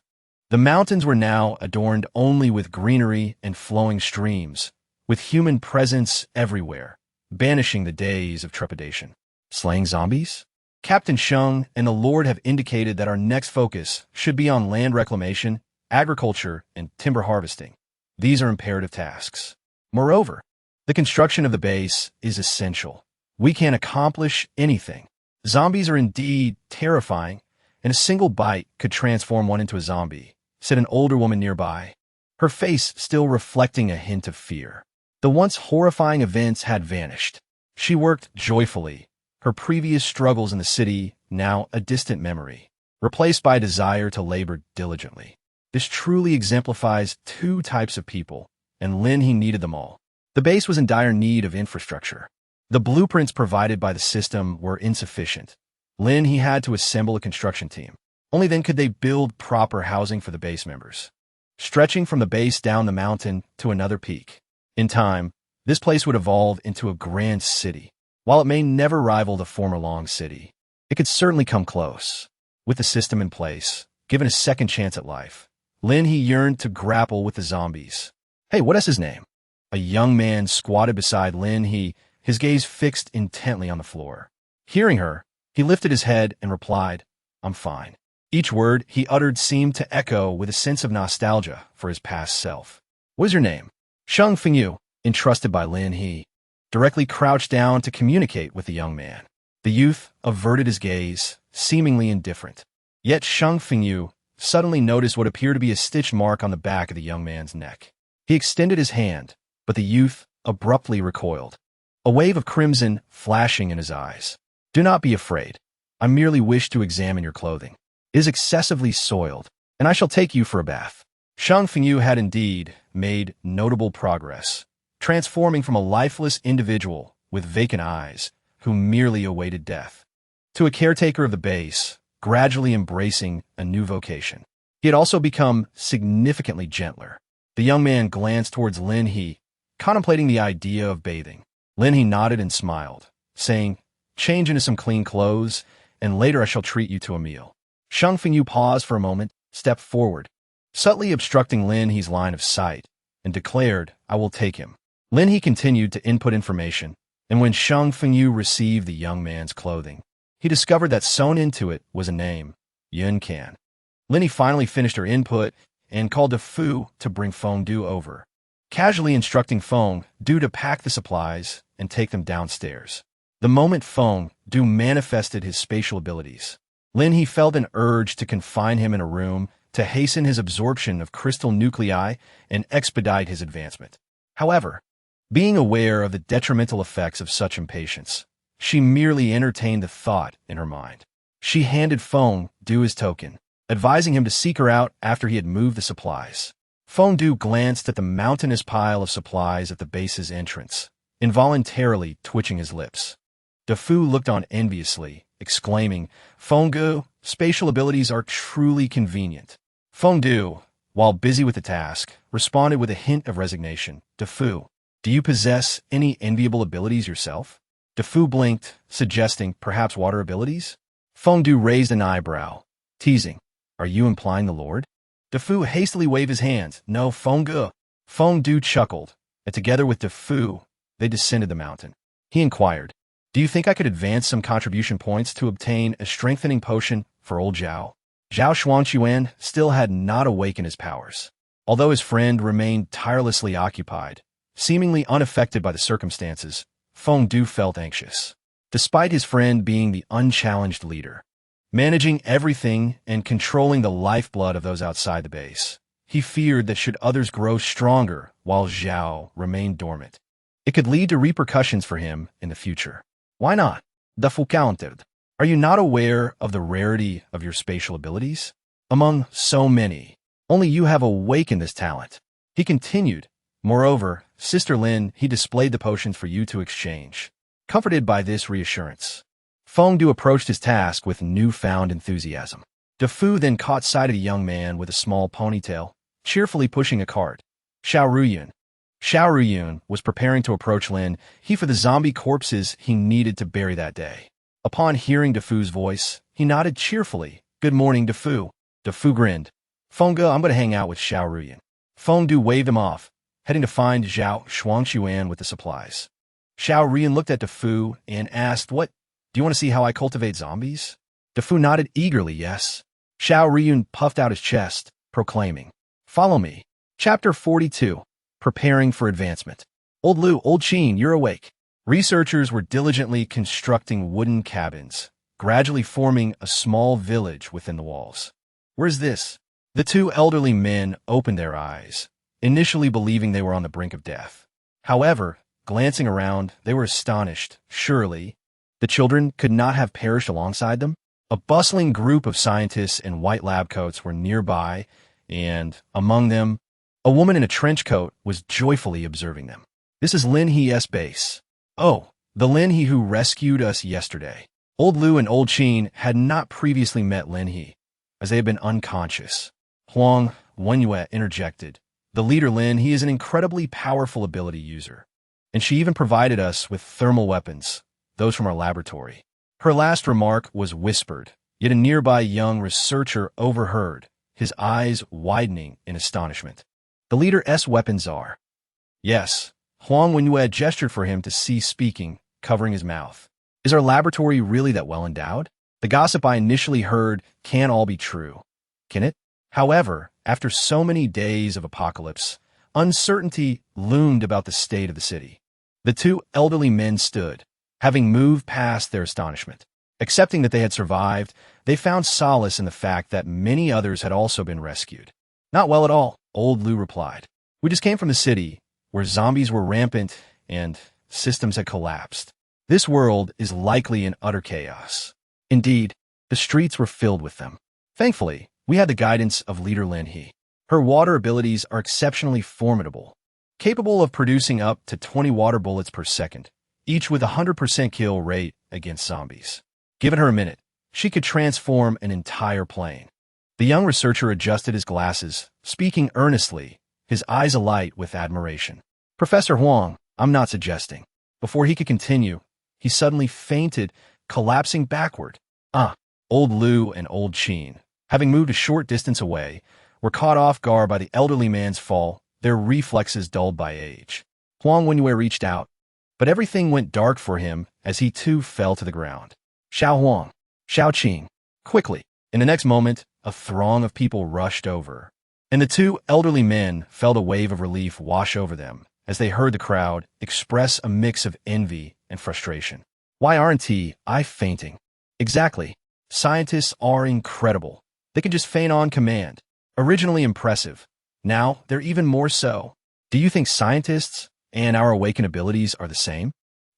The mountains were now adorned only with greenery and flowing streams, with human presence everywhere, banishing the days of trepidation. Slaying zombies? Captain Sheng and the Lord have indicated that our next focus should be on land reclamation, agriculture, and timber harvesting. These are imperative tasks. Moreover, the construction of the base is essential. We can't accomplish anything. Zombies are indeed terrifying, and a single bite could transform one into a zombie, said an older woman nearby, her face still reflecting a hint of fear. The once horrifying events had vanished. She worked joyfully, her previous struggles in the city now a distant memory, replaced by a desire to labor diligently. This truly exemplifies two types of people, and Lin He needed them all. The base was in dire need of infrastructure. The blueprints provided by the system were insufficient. Lin He had to assemble a construction team. Only then could they build proper housing for the base members, stretching from the base down the mountain to another peak. In time, this place would evolve into a grand city. While it may never rival the former Long City, it could certainly come close. With the system in place, given a second chance at life, Lin He yearned to grapple with the zombies. "Hey, what is his name?" A young man squatted beside Lin He, his gaze fixed intently on the floor. Hearing her, he lifted his head and replied, "I'm fine." Each word he uttered seemed to echo with a sense of nostalgia for his past self. "What is your name?" Sheng Fengyu, entrusted by Lin He, directly crouched down to communicate with the young man. The youth averted his gaze, seemingly indifferent. Yet Shang Fengyu suddenly noticed what appeared to be a stitched mark on the back of the young man's neck. He extended his hand, but the youth abruptly recoiled, a wave of crimson flashing in his eyes. "Do not be afraid. I merely wish to examine your clothing. It is excessively soiled, and I shall take you for a bath." Shang Fengyu had indeed made notable progress, transforming from a lifeless individual with vacant eyes who merely awaited death to a caretaker of the base, gradually embracing a new vocation. He had also become significantly gentler. The young man glanced towards Lin He, contemplating the idea of bathing. Lin He nodded and smiled, saying, "Change into some clean clothes, and later I shall treat you to a meal." Shang Fengyu paused for a moment, stepped forward, subtly obstructing Lin He's line of sight, and declared, "I will take him." Lin He continued to input information, and when Shang Fengyu received the young man's clothing, he discovered that sewn into it was a name, Yun Can. Lin He finally finished her input and called to Fu to bring Feng Du over, casually instructing Feng Du to pack the supplies and take them downstairs. The moment Feng Du manifested his spatial abilities, Lin He felt an urge to confine him in a room to hasten his absorption of crystal nuclei and expedite his advancement. However, being aware of the detrimental effects of such impatience, she merely entertained the thought in her mind. She handed Feng Du his token, advising him to seek her out after he had moved the supplies. Feng Du glanced at the mountainous pile of supplies at the base's entrance, involuntarily twitching his lips. De Fu looked on enviously, exclaiming, "Feng Du, spatial abilities are truly convenient." Feng Du, while busy with the task, responded with a hint of resignation. "De Fu, do you possess any enviable abilities yourself?" De Fu blinked, suggesting perhaps water abilities. Feng Du raised an eyebrow, teasing, "Are you implying the Lord?" De Fu hastily waved his hands. "No, Feng Du." Feng Du chuckled, and together with De Fu, they descended the mountain. He inquired, "Do you think I could advance some contribution points to obtain a strengthening potion for old Zhao?" Zhao Xuanquan still had not awakened his powers, although his friend remained tirelessly occupied. Seemingly unaffected by the circumstances, Feng Du felt anxious. Despite his friend being the unchallenged leader, managing everything and controlling the lifeblood of those outside the base, he feared that should others grow stronger while Zhao remained dormant, it could lead to repercussions for him in the future. "Why not? The Cooperative. Are you not aware of the rarity of your spatial abilities? Among so many, only you have awakened this talent." He continued, "Moreover, Sister Lin, he displayed the potions for you to exchange." Comforted by this reassurance, Feng Du approached his task with newfound enthusiasm. De Fu then caught sight of a young man with a small ponytail, cheerfully pushing a cart. Xiao Ruyun. Xiao Ruyun was preparing to approach Lin He for the zombie corpses he needed to bury that day. Upon hearing De Fu's voice, he nodded cheerfully. "Good morning, De Fu." De Fu grinned. "Feng Du, I'm going to hang out with Xiao Ruyun." Feng Du waved him off, heading to find Zhao Xuanquan with the supplies. Xiao Ruyun looked at De Fu and asked, "What? Do you want to see how I cultivate zombies?" De Fu nodded eagerly, yes. Xiao Ruyun puffed out his chest, proclaiming, "Follow me." Chapter 42. Preparing for Advancement. "Old Lu, Old Qin, you're awake." Researchers were diligently constructing wooden cabins, gradually forming a small village within the walls. "Where's this?" The two elderly men opened their eyes, initially believing they were on the brink of death. However, glancing around, they were astonished. Surely, the children could not have perished alongside them? A bustling group of scientists in white lab coats were nearby, and, among them, a woman in a trench coat was joyfully observing them. "This is Lin He's base." "Oh, the Lin He who rescued us yesterday." Old Lu and Old Qin had not previously met Lin He, as they had been unconscious. Huang Wenyue interjected, "The leader Lin He is an incredibly powerful ability user, and she even provided us with thermal weapons, those from our laboratory." Her last remark was whispered, yet a nearby young researcher overheard, his eyes widening in astonishment. "The leader's weapons are..." "Yes." Huang Wenyue gestured for him to cease speaking, covering his mouth. "Is our laboratory really that well endowed? The gossip I initially heard can't all be true, can it?" However, after so many days of apocalypse, uncertainty loomed about the state of the city. The two elderly men stood, having moved past their astonishment. Accepting that they had survived, they found solace in the fact that many others had also been rescued. Not well at all, old Lou replied. We just came from the city, where zombies were rampant and systems had collapsed. This world is likely in utter chaos. Indeed, the streets were filled with them. Thankfully, we had the guidance of leader Lin He. Her water abilities are exceptionally formidable, capable of producing up to 20 water bullets per second, each with a 100% kill rate against zombies. Given her a minute, she could transform an entire plane. The young researcher adjusted his glasses, speaking earnestly, his eyes alight with admiration. Professor Huang, I'm not suggesting. Before he could continue, he suddenly fainted, collapsing backward. Old Lou and old Qin, having moved a short distance away, were caught off guard by the elderly man's fall, their reflexes dulled by age. Huang Wenwei reached out, but everything went dark for him as he too fell to the ground. Xiao Huang, Xiao Qing, quickly. In the next moment, a throng of people rushed over, and the two elderly men felt a wave of relief wash over them as they heard the crowd express a mix of envy and frustration. Why aren't I fainting? Exactly. Scientists are incredible. They can just faint on command. Originally impressive. Now, they're even more so. Do you think scientists and our awakened abilities are the same?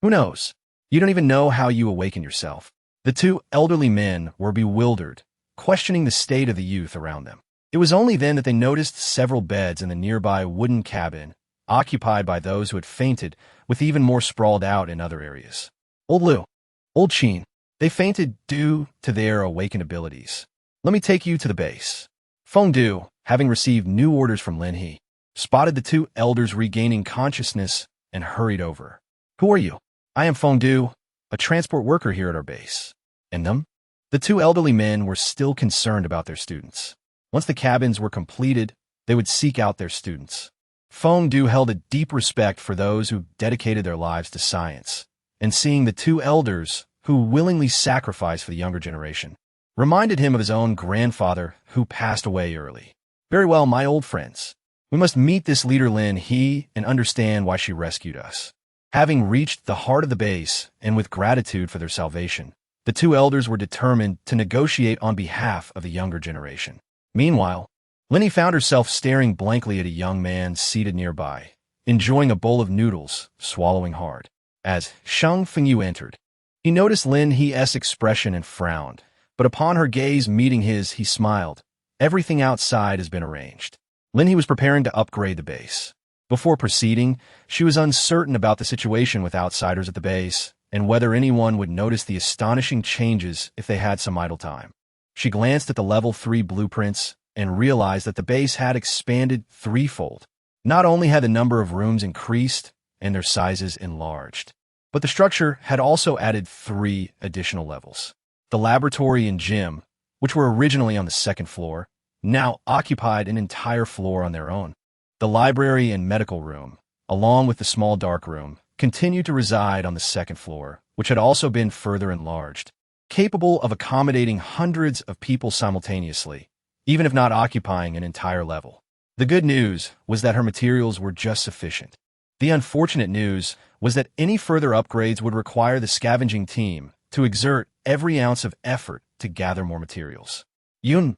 Who knows? You don't even know how you awaken yourself. The two elderly men were bewildered, questioning the state of the youth around them. It was only then that they noticed several beds in the nearby wooden cabin, occupied by those who had fainted, with even more sprawled out in other areas. Old Lou, old Qin, they fainted due to their awakened abilities. Let me take you to the base. Feng Du, having received new orders from Lin He, spotted the two elders regaining consciousness and hurried over. Who are you? I am Feng Du, a transport worker here at our base. And them? The two elderly men were still concerned about their students. Once the cabins were completed, they would seek out their students. Feng Du held a deep respect for those who dedicated their lives to science, and seeing the two elders who willingly sacrificed for the younger generation reminded him of his own grandfather who passed away early. Very well, my old friends. We must meet this leader Lin He and understand why she rescued us. Having reached the heart of the base, and with gratitude for their salvation, the two elders were determined to negotiate on behalf of the younger generation. Meanwhile, Lin He found herself staring blankly at a young man seated nearby, enjoying a bowl of noodles, swallowing hard. As Shang Fengyu entered, he noticed Lin He's expression and frowned, but upon her gaze meeting his, he smiled. Everything outside has been arranged. Lin He was preparing to upgrade the base. Before proceeding, she was uncertain about the situation with outsiders at the base, and whether anyone would notice the astonishing changes if they had some idle time. She glanced at the level 3 blueprints and realized that the base had expanded threefold. Not only had the number of rooms increased and their sizes enlarged, but the structure had also added 3 additional levels. The laboratory and gym, which were originally on the second floor, now occupied an entire floor on their own. The library and medical room, along with the small dark room, continued to reside on the second floor, which had also been further enlarged, capable of accommodating hundreds of people simultaneously, even if not occupying an entire level. The good news was that her materials were just sufficient. The unfortunate news was that any further upgrades would require the scavenging team to exert every ounce of effort to gather more materials. Yin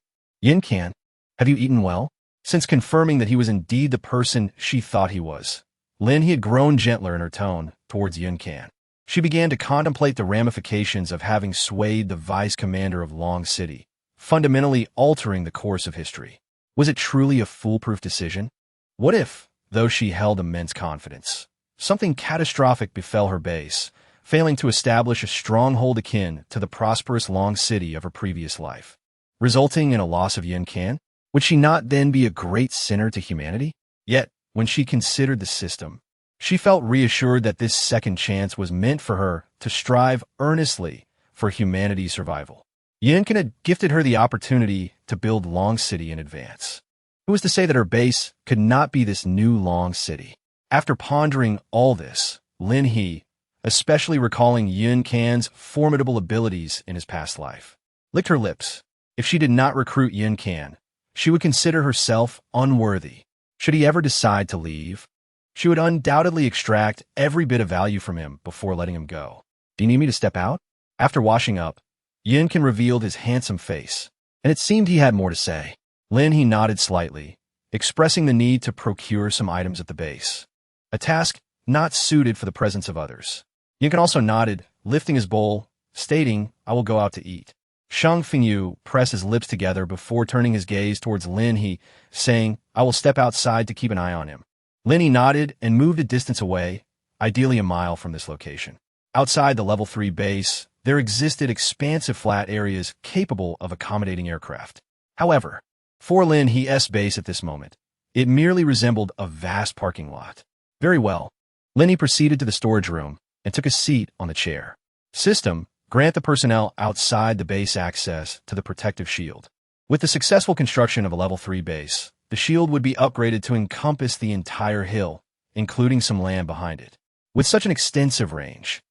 Can, have you eaten well? Since confirming that he was indeed the person she thought he was, Lin He had grown gentler in her tone towards Yin Can. She began to contemplate the ramifications of having swayed the vice commander of Long City, fundamentally altering the course of history. Was it truly a foolproof decision? What if, though she held immense confidence, something catastrophic befell her base, failing to establish a stronghold akin to the prosperous Long City of her previous life, resulting in a loss of Yin Can? Would she not then be a great sinner to humanity? Yet, when she considered the system, she felt reassured that this second chance was meant for her to strive earnestly for humanity's survival. Yin Can had gifted her the opportunity to build Long City in advance. Who was to say that her base could not be this new Long City? After pondering all this, Lin He, especially recalling Yin Can's formidable abilities in his past life, licked her lips. If she did not recruit Yin Can, she would consider herself unworthy. Should he ever decide to leave, she would undoubtedly extract every bit of value from him before letting him go. Do you need me to step out? After washing up, Yinkin revealed his handsome face, and it seemed he had more to say. Lin He nodded slightly, expressing the need to procure some items at the base, a task not suited for the presence of others. Yinkin also nodded, lifting his bowl, stating, "I will go out to eat." Shang Fengyu pressed his lips together before turning his gaze towards Lin He, saying, "I will step outside to keep an eye on him." Lin He nodded and moved a distance away, ideally a mile from this location. Outside the level 3 base, there existed expansive flat areas capable of accommodating aircraft. However, for Lin He's base at this moment, it merely resembled a vast parking lot. Very well. Lin He proceeded to the storage room and took a seat on the chair. System, grant the personnel outside the base access to the protective shield. With the successful construction of a level 3 base, the shield would be upgraded to encompass the entire hill, including some land behind it. With such an extensive range,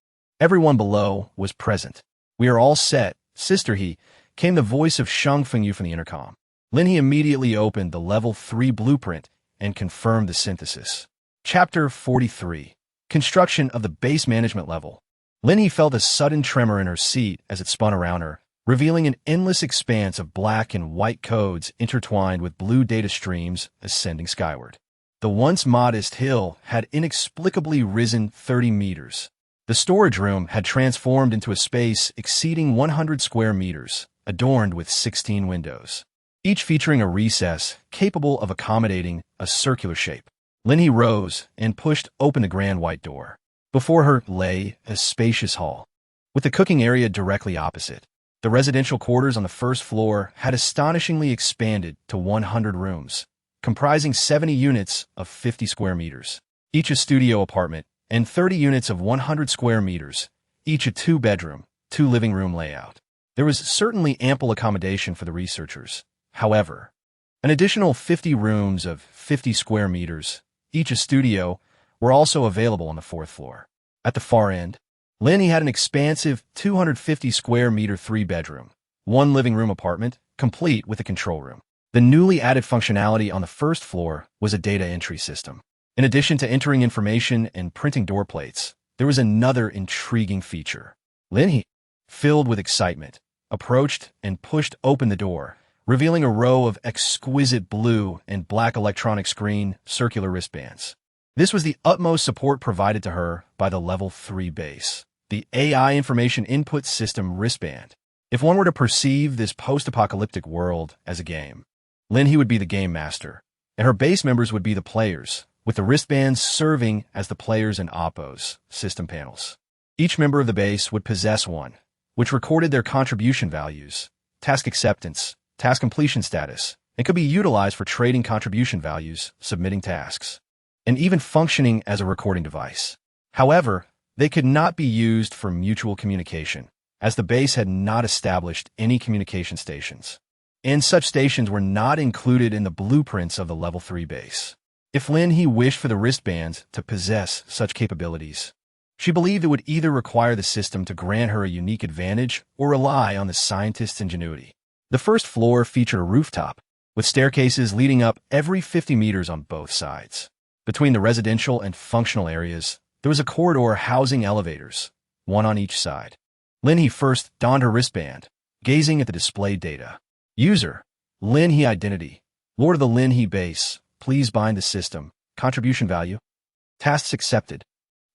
everyone below was present. "We are all set, Sister He," came the voice of Shang Fengyu from the intercom. Lin He immediately opened the level 3 blueprint and confirmed the synthesis. Chapter 43. Construction of the base management level. Lin He felt a sudden tremor in her seat as it spun around her, revealing an endless expanse of black and white codes intertwined with blue data streams ascending skyward. The once modest hill had inexplicably risen 30 meters. The storage room had transformed into a space exceeding 100 square meters, adorned with 16 windows, each featuring a recess capable of accommodating a circular shape. Lin He rose and pushed open the grand white door. Before her lay a spacious hall, with the cooking area directly opposite. The residential quarters on the first floor had astonishingly expanded to 100 rooms, comprising 70 units of 50 square meters, each a studio apartment, and 30 units of 100 square meters, each a 2-bedroom, 2-living room layout. There was certainly ample accommodation for the researchers. However, an additional 50 rooms of 50 square meters, each a studio, were also available on the 4th floor. At the far end, Lin He had an expansive 250 square meter 3-bedroom, 1-living room apartment, complete with a control room. The newly added functionality on the first floor was a data entry system. In addition to entering information and printing door plates, there was another intriguing feature. Lin He, filled with excitement, approached and pushed open the door, revealing a row of exquisite blue and black electronic screen circular wristbands. This was the utmost support provided to her by the level 3 base, the AI Information Input System wristband. If one were to perceive this post-apocalyptic world as a game, Lin He would be the game master, and her base members would be the players, with the wristbands serving as the players and oppos system panels. Each member of the base would possess one, which recorded their contribution values, task acceptance, task completion status, and could be utilized for trading contribution values, submitting tasks, and even functioning as a recording device. However, they could not be used for mutual communication, as the base had not established any communication stations, and such stations were not included in the blueprints of the level 3 base. If Lin He wished for the wristbands to possess such capabilities, she believed it would either require the system to grant her a unique advantage or rely on the scientist's ingenuity. The first floor featured a rooftop, with staircases leading up every 50 meters on both sides. Between the residential and functional areas, there was a corridor housing elevators, one on each side. Lin He first donned her wristband, gazing at the displayed data. User, Lin He identity, Lord of the Lin He base, please bind the system, contribution value, tasks accepted.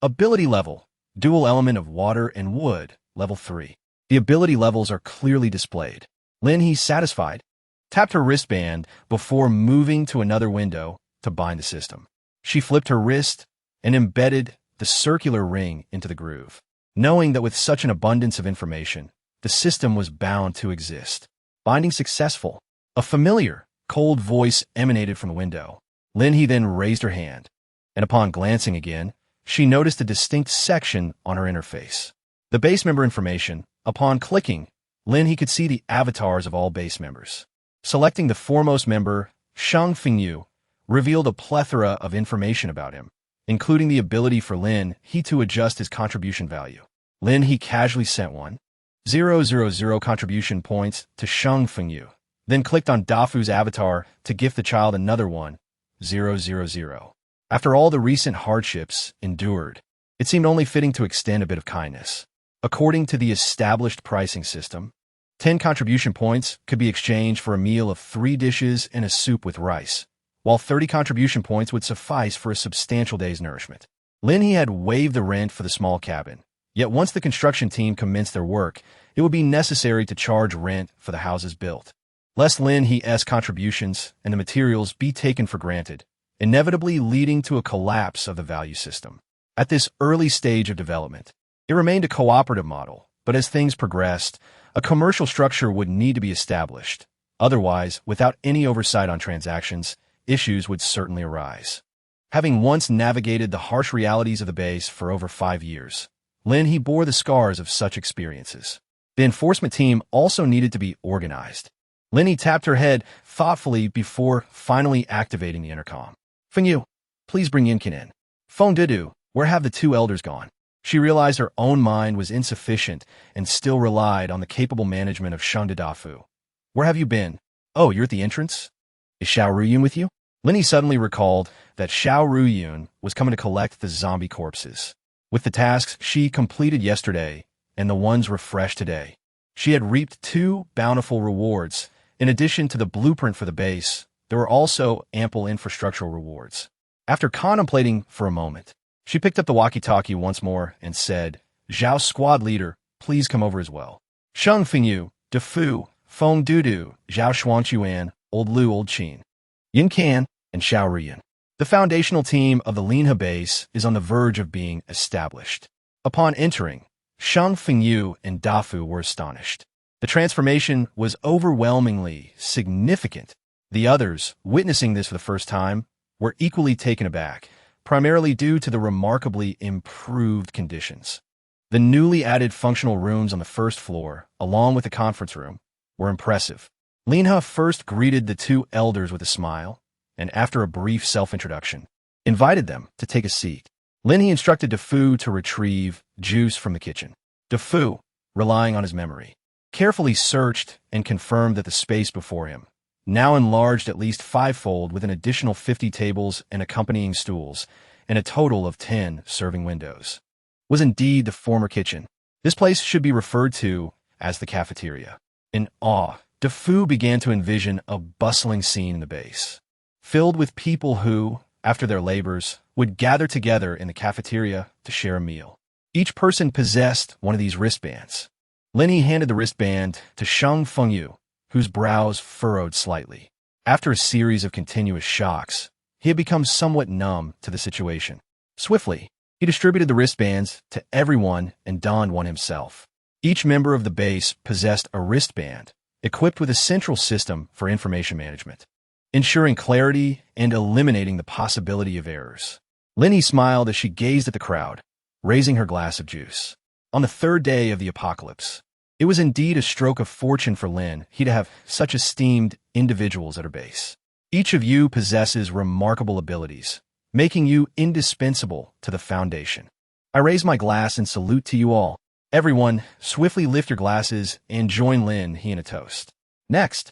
Ability level, dual element of water and wood, level 3. The ability levels are clearly displayed. Lin He, satisfied, tapped her wristband before moving to another window to bind the system. She flipped her wrist and embedded the circular ring into the groove, knowing that with such an abundance of information, the system was bound to exist. Binding successful. A familiar, cold voice emanated from the window. Lin He then raised her hand, and upon glancing again, she noticed a distinct section on her interface. The base member information. Upon clicking, Lin He could see the avatars of all base members. Selecting the foremost member, Shang Fengyu, revealed a plethora of information about him, including the ability for Lin He to adjust his contribution value. Lin He casually sent 1,000 contribution points to Shang Fengyu, then clicked on Dafu's avatar to gift the child another 1,000. After all the recent hardships endured, it seemed only fitting to extend a bit of kindness. According to the established pricing system, 10 contribution points could be exchanged for a meal of 3 dishes and a soup with rice, while 30 contribution points would suffice for a substantial day's nourishment. Lin He had waived the rent for the small cabin, yet once the construction team commenced their work, it would be necessary to charge rent for the houses built. Lest Lin He's contributions and the materials be taken for granted, inevitably leading to a collapse of the value system. At this early stage of development, it remained a cooperative model, but as things progressed, a commercial structure would need to be established. Otherwise, without any oversight on transactions, issues would certainly arise. Having once navigated the harsh realities of the base for over 5 years, Lin He bore the scars of such experiences. The enforcement team also needed to be organized. Lin He tapped her head thoughtfully before finally activating the intercom. "Fengyu, please bring Yinkin in." "Phone Dudu, where have the 2 elders gone?" She realized her own mind was insufficient and still relied on the capable management of Shang Dafu. "Where have you been?" "Oh, you're at the entrance? Is Xiao Ruyun with you?" Lin He suddenly recalled that Xiao Ruyun was coming to collect the zombie corpses. With the tasks she completed yesterday and the ones refreshed today, she had reaped 2 bountiful rewards. In addition to the blueprint for the base, there were also ample infrastructural rewards. After contemplating for a moment, she picked up the walkie-talkie once more and said, "Zhao's squad leader, please come over as well. Sheng Fengyu, Defu, Feng Dudu, Zhao Xuanchuan, Old Lu Old Qin, Yin Can, and Xiao Ruyun." The foundational team of the Lin He base is on the verge of being established. Upon entering, Sheng Fengyu and Dafu were astonished. The transformation was overwhelmingly significant. The others, witnessing this for the first time, were equally taken aback, primarily due to the remarkably improved conditions. The newly added functional rooms on the first floor, along with the conference room, were impressive. Lin He first greeted the 2 elders with a smile, and after a brief self-introduction, invited them to take a seat. Lin He instructed Defu to retrieve juice from the kitchen. Defu, relying on his memory, carefully searched and confirmed that the space before him, now enlarged at least 5-fold with an additional 50 tables and accompanying stools, and a total of 10 serving windows, was indeed the former kitchen. This place should be referred to as the cafeteria. In awe, Defu began to envision a bustling scene in the base, filled with people who, after their labors, would gather together in the cafeteria to share a meal. Each person possessed one of these wristbands. Lin He handed the wristband to Sheng Fengyu, whose brows furrowed slightly. After a series of continuous shocks, he had become somewhat numb to the situation. Swiftly, he distributed the wristbands to everyone and donned one himself. Each member of the base possessed a wristband, equipped with a central system for information management, ensuring clarity and eliminating the possibility of errors. Lin He smiled as she gazed at the crowd, raising her glass of juice. On the 3rd day of the apocalypse, it was indeed a stroke of fortune for Lin He to have such esteemed individuals at her base. Each of you possesses remarkable abilities, making you indispensable to the Foundation. I raise my glass and salute to you all. Everyone, swiftly lift your glasses and join Lin He in a toast. Next,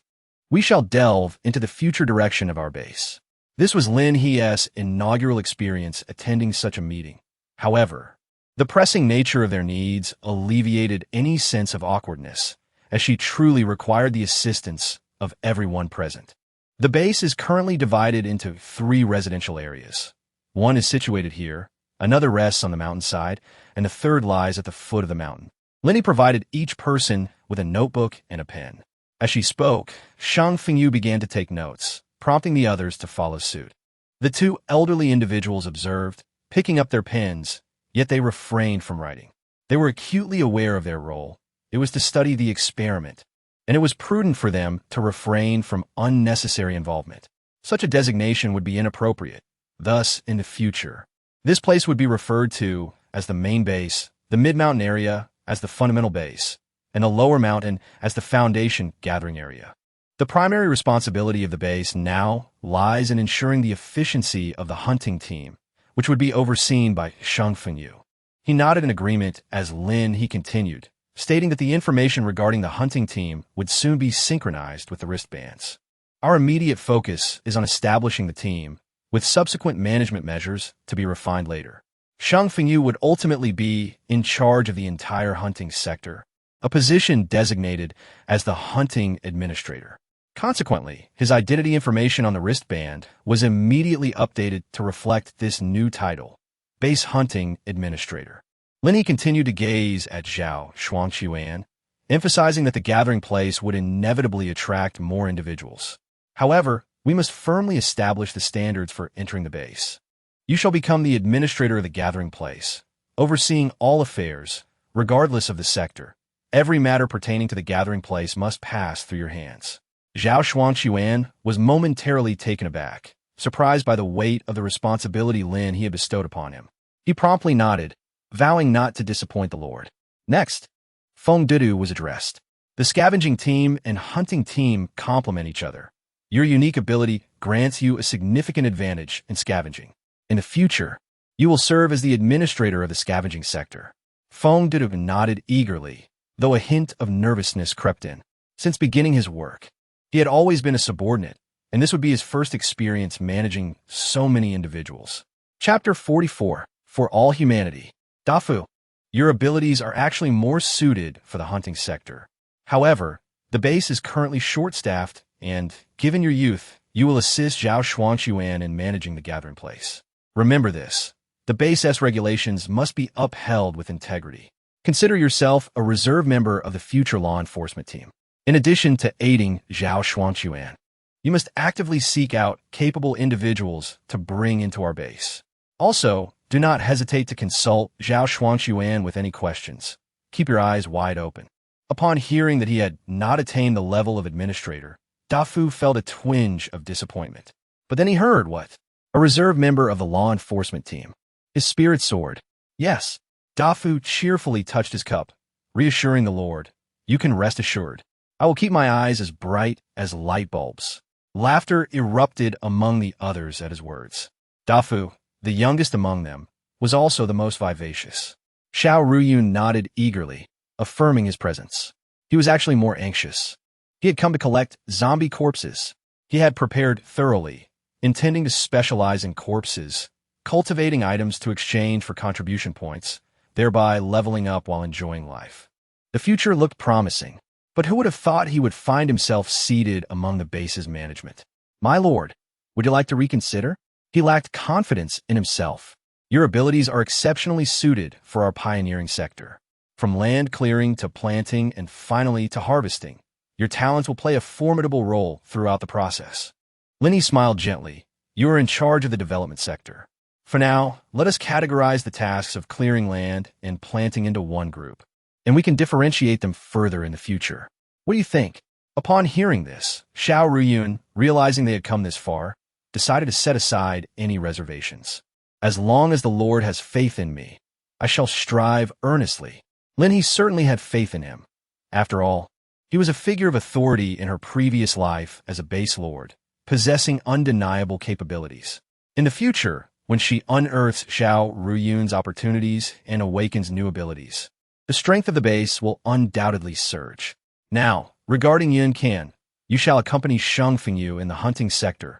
we shall delve into the future direction of our base. This was Lin He's inaugural experience attending such a meeting. However, the pressing nature of their needs alleviated any sense of awkwardness, as she truly required the assistance of everyone present. The base is currently divided into 3 residential areas. One is situated here, another rests on the mountainside, and the 3rd lies at the foot of the mountain. Lin He provided each person with a notebook and a pen. As she spoke, Shang Fengyu began to take notes, prompting the others to follow suit. The 2 elderly individuals observed, picking up their pens, yet they refrained from writing. They were acutely aware of their role. It was to study the experiment, and it was prudent for them to refrain from unnecessary involvement. Such a designation would be inappropriate. Thus, in the future, this place would be referred to as the main base, the mid-mountain area as the fundamental base, and the lower mountain as the Foundation gathering area. The primary responsibility of the base now lies in ensuring the efficiency of the hunting team, which would be overseen by Shang Fengyu. He nodded in agreement as Lin He continued, stating that the information regarding the hunting team would soon be synchronized with the wristbands. Our immediate focus is on establishing the team, with subsequent management measures to be refined later. Shang Fengyu would ultimately be in charge of the entire hunting sector, a position designated as the hunting administrator. Consequently, his identity information on the wristband was immediately updated to reflect this new title, Base Hunting Administrator. Lin He continued to gaze at Zhao Shuangqiuan, emphasizing that the gathering place would inevitably attract more individuals. However, we must firmly establish the standards for entering the base. You shall become the administrator of the gathering place, overseeing all affairs, regardless of the sector. Every matter pertaining to the gathering place must pass through your hands. Zhao Shuangqiuan was momentarily taken aback, surprised by the weight of the responsibility Lin He had bestowed upon him. He promptly nodded, vowing not to disappoint the Lord. Next, Feng Dudu was addressed. The scavenging team and hunting team complement each other. Your unique ability grants you a significant advantage in scavenging. In the future, you will serve as the administrator of the scavenging sector. Feng Dudu nodded eagerly, though a hint of nervousness crept in. Since beginning his work, he had always been a subordinate, and this would be his first experience managing so many individuals. Chapter 44, For All Humanity. Dafu, your abilities are actually more suited for the hunting sector. However, the base is currently short-staffed, and, given your youth, you will assist Zhao Shuangqiuan in managing the gathering place. Remember this. The base.S regulations must be upheld with integrity. Consider yourself a reserve member of the future law enforcement team. In addition to aiding Zhao Shuangqiuan, you must actively seek out capable individuals to bring into our base. Also, do not hesitate to consult Zhao Shuangqiuan with any questions. Keep your eyes wide open. Upon hearing that he had not attained the level of administrator, Dafu felt a twinge of disappointment. But then he heard what? A reserve member of the law enforcement team. His spirit soared. Yes. Dafu cheerfully touched his cup, reassuring the Lord, "You can rest assured. I will keep my eyes as bright as light bulbs." Laughter erupted among the others at his words. Dafu, the youngest among them, was also the most vivacious. Xiao Ruyun nodded eagerly, affirming his presence. He was actually more anxious. He had come to collect zombie corpses. He had prepared thoroughly, intending to specialize in corpses, cultivating items to exchange for contribution points, thereby leveling up while enjoying life. The future looked promising, but who would have thought he would find himself seated among the base's management? "My lord, would you like to reconsider?" He lacked confidence in himself. "Your abilities are exceptionally suited for our pioneering sector. From land clearing to planting and finally to harvesting, your talents will play a formidable role throughout the process." Lin He smiled gently. "You are in charge of the development sector. For now, let us categorize the tasks of clearing land and planting into one group, and we can differentiate them further in the future. What do you think?" Upon hearing this, Xiao Ruyun, realizing they had come this far, decided to set aside any reservations. "As long as the Lord has faith in me, I shall strive earnestly." Lin He certainly had faith in him. After all, he was a figure of authority in her previous life as a base lord, possessing undeniable capabilities. In the future, when she unearths Xiao Ruyun's opportunities and awakens new abilities, the strength of the base will undoubtedly surge. Now, regarding Yun Kan, you shall accompany Shang Fengyu in the hunting sector.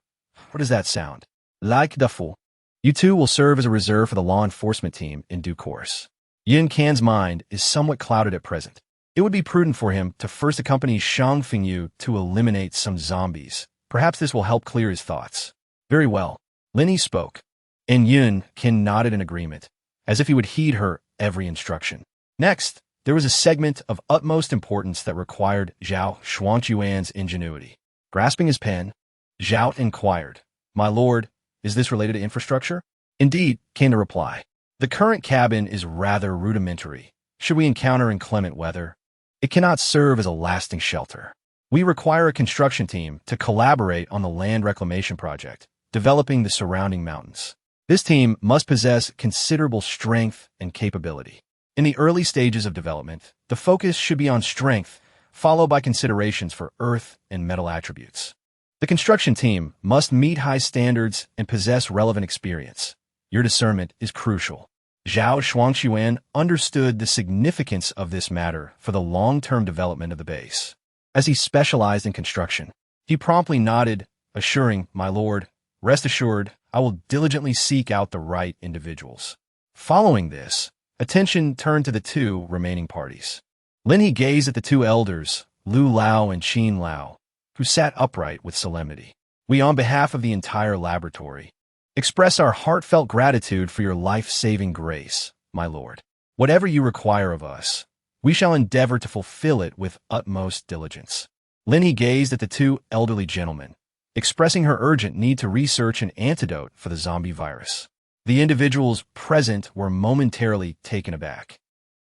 What does that sound? Like Dafu, you two will serve as a reserve for the law enforcement team in due course. Yun Kan's mind is somewhat clouded at present. It would be prudent for him to first accompany Shang Fengyu to eliminate some zombies. Perhaps this will help clear his thoughts. Very well. Lin He spoke, and Yun Kan nodded in agreement, as if he would heed her every instruction. Next, there was a segment of utmost importance that required Zhao Shuangqiuan's ingenuity. Grasping his pen, Zhao inquired, "My lord, is this related to infrastructure?" "Indeed," came the reply. "The current cabin is rather rudimentary. Should we encounter inclement weather, it cannot serve as a lasting shelter. We require a construction team to collaborate on the land reclamation project, developing the surrounding mountains. This team must possess considerable strength and capability. In the early stages of development, the focus should be on strength, followed by considerations for earth and metal attributes. The construction team must meet high standards and possess relevant experience. Your discernment is crucial." Zhao Shuangqiuan understood the significance of this matter for the long-term development of the base. As he specialized in construction, he promptly nodded, assuring, "My lord, rest assured, I will diligently seek out the right individuals." Following this, attention turned to the two remaining parties. Lin He gazed at the two elders, Lu Lao and Qin Lao, who sat upright with solemnity. We, on behalf of the entire laboratory, express our heartfelt gratitude for your life-saving grace, my lord. Whatever you require of us, we shall endeavor to fulfill it with utmost diligence. Lin He gazed at the two elderly gentlemen, expressing her urgent need to research an antidote for the zombie virus. The individuals present were momentarily taken aback,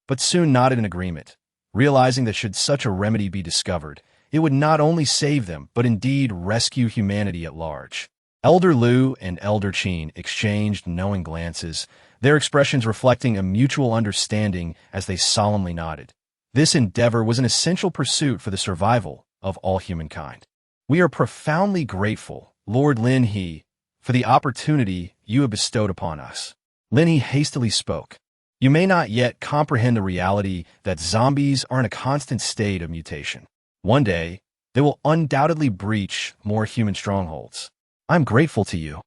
but soon nodded in agreement, realizing that should such a remedy be discovered, it would not only save them, but indeed rescue humanity at large. Elder Lu and Elder Qin exchanged knowing glances, their expressions reflecting a mutual understanding as they solemnly nodded. This endeavor was an essential pursuit for the survival of all humankind. We are profoundly grateful, Lord Lin He, for the opportunity you have bestowed upon us. Lin He hastily spoke. You may not yet comprehend the reality that zombies are in a constant state of mutation. One day, they will undoubtedly breach more human strongholds. I'm grateful to you,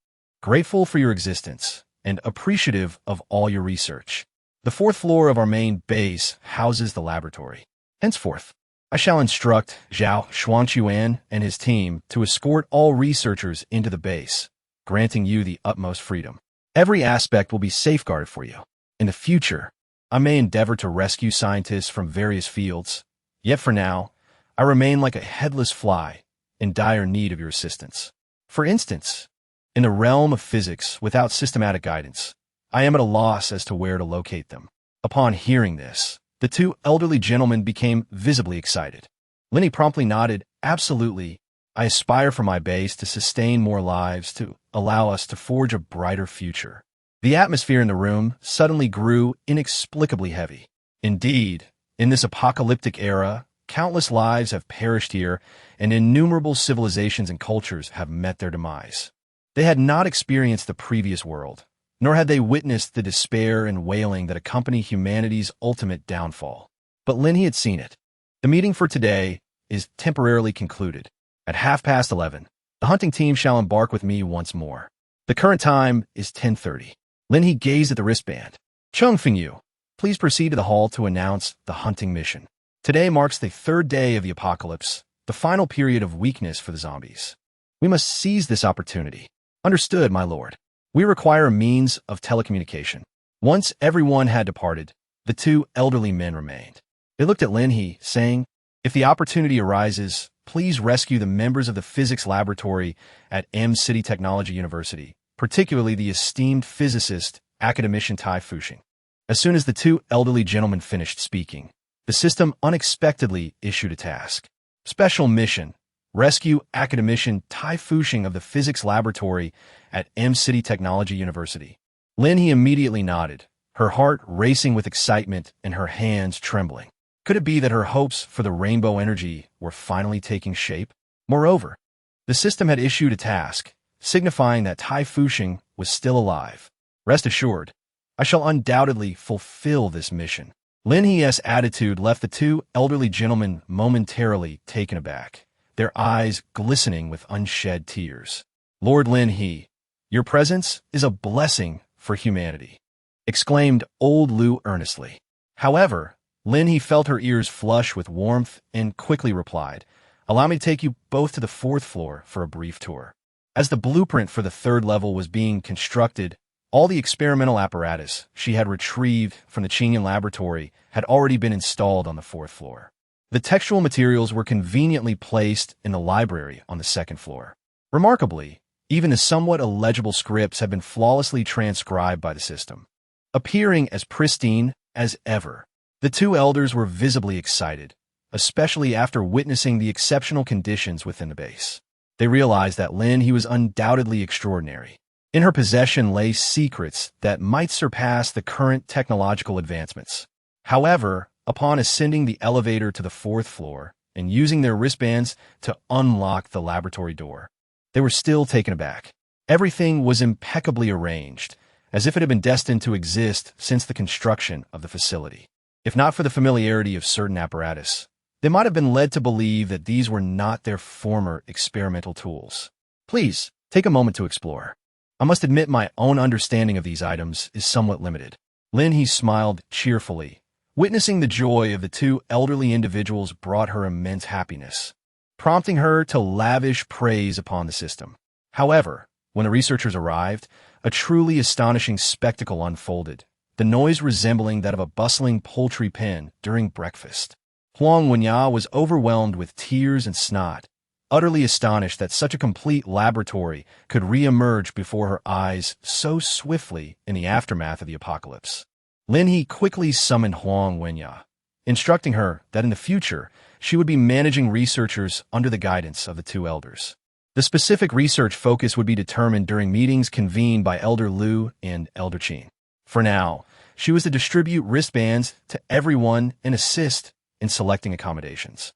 grateful for your existence, and appreciative of all your research. The fourth floor of our main base houses the laboratory. Henceforth, I shall instruct Zhao Xuanquan and his team to escort all researchers into the base, granting you the utmost freedom. Every aspect will be safeguarded for you. In the future, I may endeavor to rescue scientists from various fields, yet for now, I remain like a headless fly in dire need of your assistance. For instance, in the realm of physics, without systematic guidance, I am at a loss as to where to locate them. Upon hearing this, the two elderly gentlemen became visibly excited. Lin He promptly nodded, absolutely. I aspire for my base to sustain more lives, to allow us to forge a brighter future. The atmosphere in the room suddenly grew inexplicably heavy. Indeed, in this apocalyptic era, countless lives have perished here, and innumerable civilizations and cultures have met their demise. They had not experienced the previous world, nor had they witnessed the despair and wailing that accompany humanity's ultimate downfall. But Lin He had seen it. The meeting for today is temporarily concluded. At 11:30, the hunting team shall embark with me once more. The current time is 10:30. Lin He gazed at the wristband. Chung Fingyu, please proceed to the hall to announce the hunting mission. Today marks the third day of the apocalypse, the final period of weakness for the zombies. We must seize this opportunity. Understood, my lord. We require a means of telecommunication. Once everyone had departed, the two elderly men remained. They looked at Lin He, saying, if the opportunity arises, please rescue the members of the physics laboratory at M City Technology University, particularly the esteemed physicist, academician Tai Fuxing. As soon as the two elderly gentlemen finished speaking, the system unexpectedly issued a task. Special mission. Rescue academician Tai Fuxing of the physics laboratory at M City Technology University. Lin He immediately nodded, her heart racing with excitement and her hands trembling. Could it be that her hopes for the rainbow energy were finally taking shape? Moreover, the system had issued a task, signifying that Tai Fuxing was still alive. Rest assured, I shall undoubtedly fulfill this mission. Lin He's attitude left the two elderly gentlemen momentarily taken aback, their eyes glistening with unshed tears. Lord Lin He, your presence is a blessing for humanity, exclaimed old Lu earnestly. However, Lin He felt her ears flush with warmth and quickly replied, allow me to take you both to the fourth floor for a brief tour. As the blueprint for the third level was being constructed, all the experimental apparatus she had retrieved from the Qingyan laboratory had already been installed on the fourth floor. The textual materials were conveniently placed in the library on the second floor. Remarkably, even the somewhat illegible scripts had been flawlessly transcribed by the system, appearing as pristine as ever. The two elders were visibly excited, especially after witnessing the exceptional conditions within the base. They realized that Lin He was undoubtedly extraordinary. In her possession lay secrets that might surpass the current technological advancements. However, upon ascending the elevator to the fourth floor and using their wristbands to unlock the laboratory door, they were still taken aback. Everything was impeccably arranged, as if it had been destined to exist since the construction of the facility. If not for the familiarity of certain apparatus, they might have been led to believe that these were not their former experimental tools. Please, take a moment to explore. I must admit my own understanding of these items is somewhat limited. Lin He smiled cheerfully. Witnessing the joy of the two elderly individuals brought her immense happiness, prompting her to lavish praise upon the system. However, when the researchers arrived, a truly astonishing spectacle unfolded, the noise resembling that of a bustling poultry pen during breakfast. Huang Wenya was overwhelmed with tears and snot, utterly astonished that such a complete laboratory could re-emerge before her eyes so swiftly in the aftermath of the apocalypse. Lin He quickly summoned Huang Wenya, instructing her that in the future she would be managing researchers under the guidance of the two elders. The specific research focus would be determined during meetings convened by Elder Liu and Elder Qin. For now, she was to distribute wristbands to everyone and assist in selecting accommodations.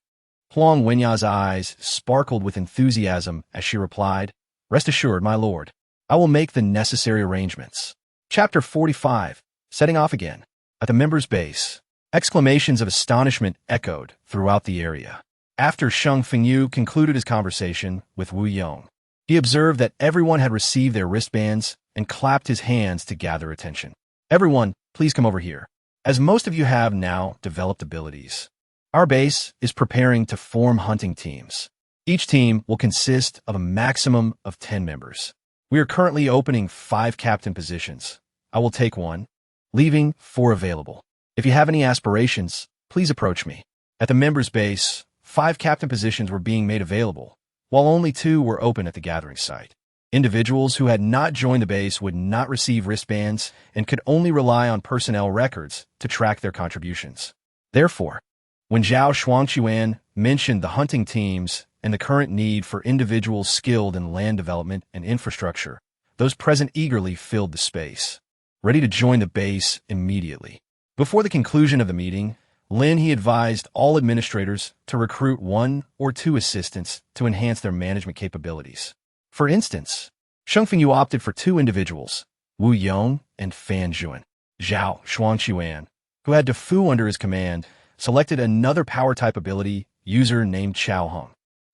Huang Wenya's eyes sparkled with enthusiasm as she replied, "Rest assured, my lord, I will make the necessary arrangements." Chapter 45. Setting off again. At the members' base, exclamations of astonishment echoed throughout the area. After Sheng Fengyu concluded his conversation with Wu Yong, he observed that everyone had received their wristbands and clapped his hands to gather attention. "Everyone, please come over here. As most of you have now developed abilities, our base is preparing to form hunting teams. Each team will consist of a maximum of 10 members. We are currently opening 5 captain positions. I will take one, leaving 4 available. If you have any aspirations, please approach me." At the members' base, 5 captain positions were being made available, while only 2 were open at the gathering site. Individuals who had not joined the base would not receive wristbands and could only rely on personnel records to track their contributions. Therefore, when Zhao Shuangquan mentioned the hunting teams and the current need for individuals skilled in land development and infrastructure, those present eagerly filled the space, ready to join the base immediately. Before the conclusion of the meeting, Lin He advised all administrators to recruit 1 or 2 assistants to enhance their management capabilities. For instance, Sheng Fengyu opted for 2 individuals, Wu Yong and Fan Zhuan. Zhao Shuangquan, who had DeFu under his command, selected another power-type ability user named Chao Hong,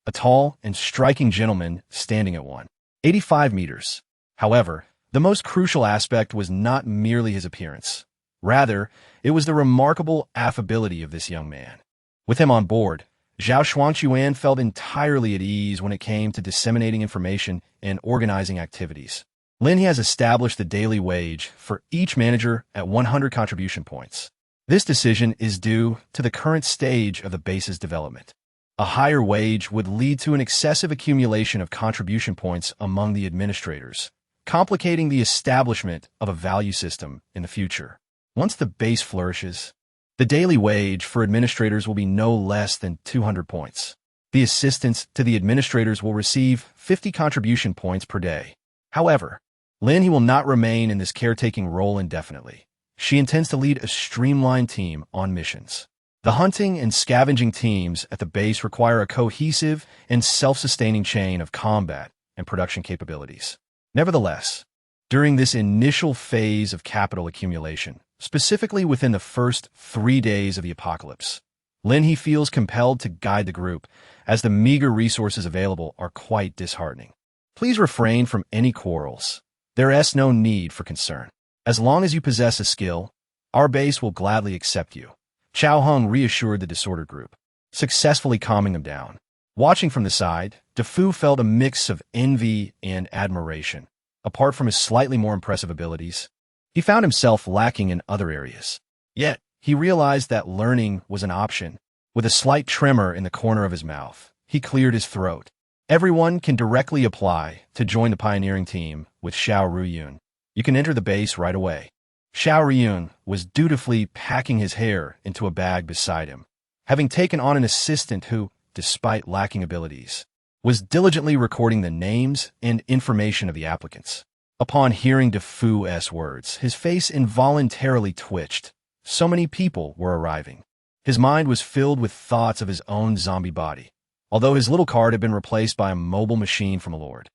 a tall and striking gentleman standing at 185 meters. However, the most crucial aspect was not merely his appearance. Rather, it was the remarkable affability of this young man. With him on board, Zhao Shuangquan felt entirely at ease when it came to disseminating information and organizing activities. Lin He has established the daily wage for each manager at 100 contribution points. This decision is due to the current stage of the base's development. A higher wage would lead to an excessive accumulation of contribution points among the administrators, complicating the establishment of a value system in the future. Once the base flourishes, the daily wage for administrators will be no less than 200 points. The assistants to the administrators will receive 50 contribution points per day. However, Lin He will not remain in this caretaking role indefinitely. She intends to lead a streamlined team on missions. The hunting and scavenging teams at the base require a cohesive and self-sustaining chain of combat and production capabilities. Nevertheless, during this initial phase of capital accumulation, specifically within the first 3 days of the apocalypse, Lin He feels compelled to guide the group, as the meager resources available are quite disheartening. Please refrain from any quarrels. There is no need for concern. As long as you possess a skill, our base will gladly accept you. Chao Hong reassured the disordered group, successfully calming them down. Watching from the side, DeFu felt a mix of envy and admiration. Apart from his slightly more impressive abilities, he found himself lacking in other areas. Yet, he realized that learning was an option. With a slight tremor in the corner of his mouth, he cleared his throat. Everyone can directly apply to join the pioneering team with Xiao Ruyun. You can enter the base right away. Xiao Ruyun was dutifully packing his hair into a bag beside him, having taken on an assistant who, despite lacking abilities, was diligently recording the names and information of the applicants. Upon hearing DeFu's words, his face involuntarily twitched. So many people were arriving. His mind was filled with thoughts of his own zombie body, although his little cart had been replaced by a mobile machine from a lord,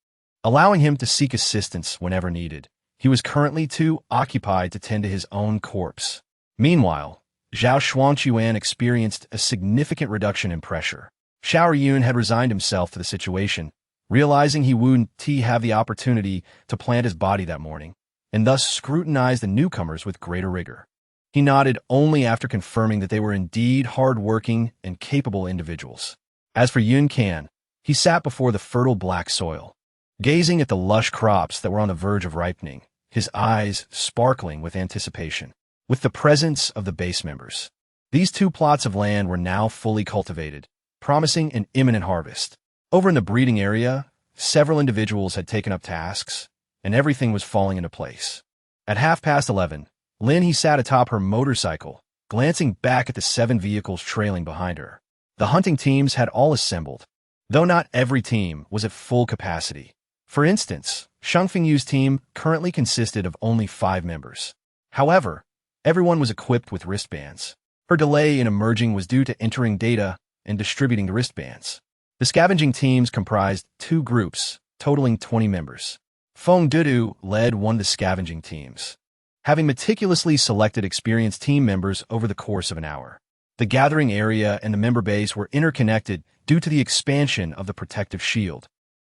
allowing him to seek assistance whenever needed. He was currently too occupied to tend to his own corpse. Meanwhile, Zhao Shuangquan experienced a significant reduction in pressure. Xiao Yun had resigned himself to the situation, realizing he wouldn't have the opportunity to plant his body that morning, and thus scrutinized the newcomers with greater rigor. He nodded only after confirming that they were indeed hard-working and capable individuals. As for Yun Kan, he sat before the fertile black soil, gazing at the lush crops that were on the verge of ripening, his eyes sparkling with anticipation. With the presence of the base members, these 2 plots of land were now fully cultivated, promising an imminent harvest. Over in the breeding area, several individuals had taken up tasks, and everything was falling into place. At 11:30, Lin He sat atop her motorcycle, glancing back at the 7 vehicles trailing behind her. The hunting teams had all assembled, though not every team was at full capacity. For instance, Shang Fengyu's team currently consisted of only 5 members. However, everyone was equipped with wristbands. Her delay in emerging was due to entering data and distributing the wristbands. The scavenging teams comprised 2 groups, totaling 20 members. Feng Dudu led one of the scavenging teams, having meticulously selected experienced team members over the course of an hour. The gathering area and the member base were interconnected due to the expansion of the protective shield,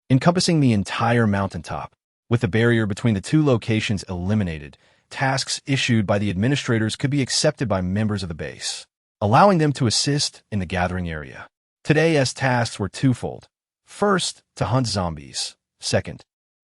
encompassing the entire mountaintop. With the barrier between the 2 locations eliminated, tasks issued by the administrators could be accepted by members of the base, allowing them to assist in the gathering area. Today's tasks were twofold. First, to hunt zombies. Second,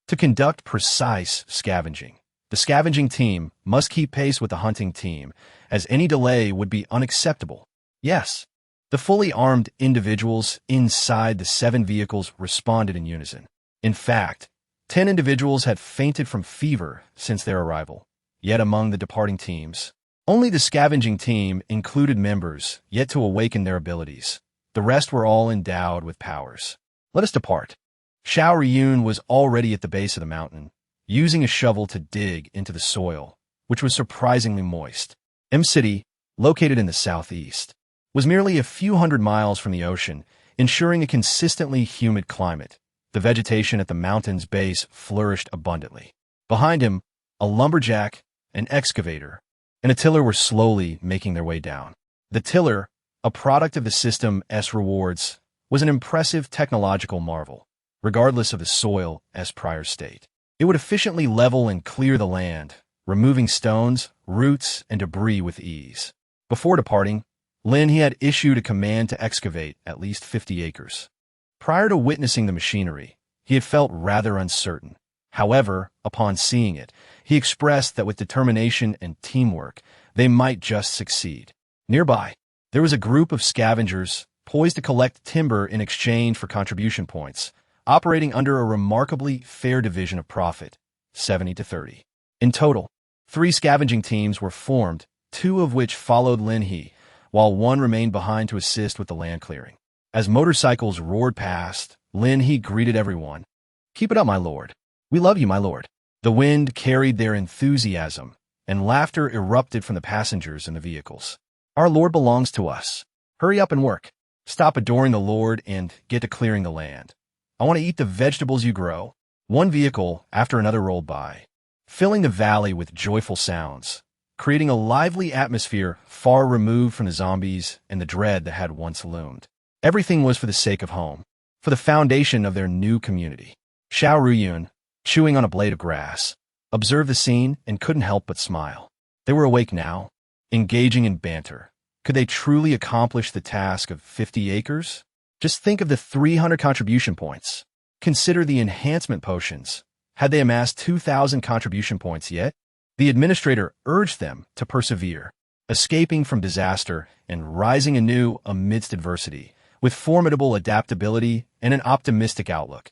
to conduct precise scavenging. The scavenging team must keep pace with the hunting team, as any delay would be unacceptable. Yes, the fully armed individuals inside the 7 vehicles responded in unison. In fact, 10 individuals had fainted from fever since their arrival. Yet among the departing teams, only the scavenging team included members yet to awaken their abilities. The rest were all endowed with powers. Let us depart. Xiao Ryun was already at the base of the mountain, using a shovel to dig into the soil, which was surprisingly moist. M-City, located in the southeast, was merely a few hundred miles from the ocean, ensuring a consistently humid climate. The vegetation at the mountain's base flourished abundantly. Behind him, a lumberjack, an excavator, and a tiller were slowly making their way down. The tiller, a product of the system S rewards, was an impressive technological marvel, regardless of the soil's prior state. It would efficiently level and clear the land, removing stones, roots, and debris with ease. Before departing, Lin He had issued a command to excavate at least 50 acres. Prior to witnessing the machinery, he had felt rather uncertain. However, upon seeing it, he expressed that with determination and teamwork, they might just succeed. Nearby, there was a group of scavengers poised to collect timber in exchange for contribution points, operating under a remarkably fair division of profit, 70-30. In total, 3 scavenging teams were formed, 2 of which followed Lin He, while 1 remained behind to assist with the land clearing. As motorcycles roared past, Lin He greeted everyone. "Keep it up, my lord. We love you, my lord." The wind carried their enthusiasm, and laughter erupted from the passengers in the vehicles. "Our lord belongs to us. Hurry up and work. Stop adoring the Lord and get to clearing the land. I want to eat the vegetables you grow." One vehicle after another rolled by, filling the valley with joyful sounds, creating a lively atmosphere far removed from the zombies and the dread that had once loomed. Everything was for the sake of home, for the foundation of their new community. Xiao Ruyun, chewing on a blade of grass, observed the scene and couldn't help but smile. They were awake now, engaging in banter. Could they truly accomplish the task of 50 acres? Just think of the 300 contribution points. Consider the enhancement potions. Had they amassed 2,000 contribution points yet? The administrator urged them to persevere, escaping from disaster and rising anew amidst adversity, with formidable adaptability and an optimistic outlook.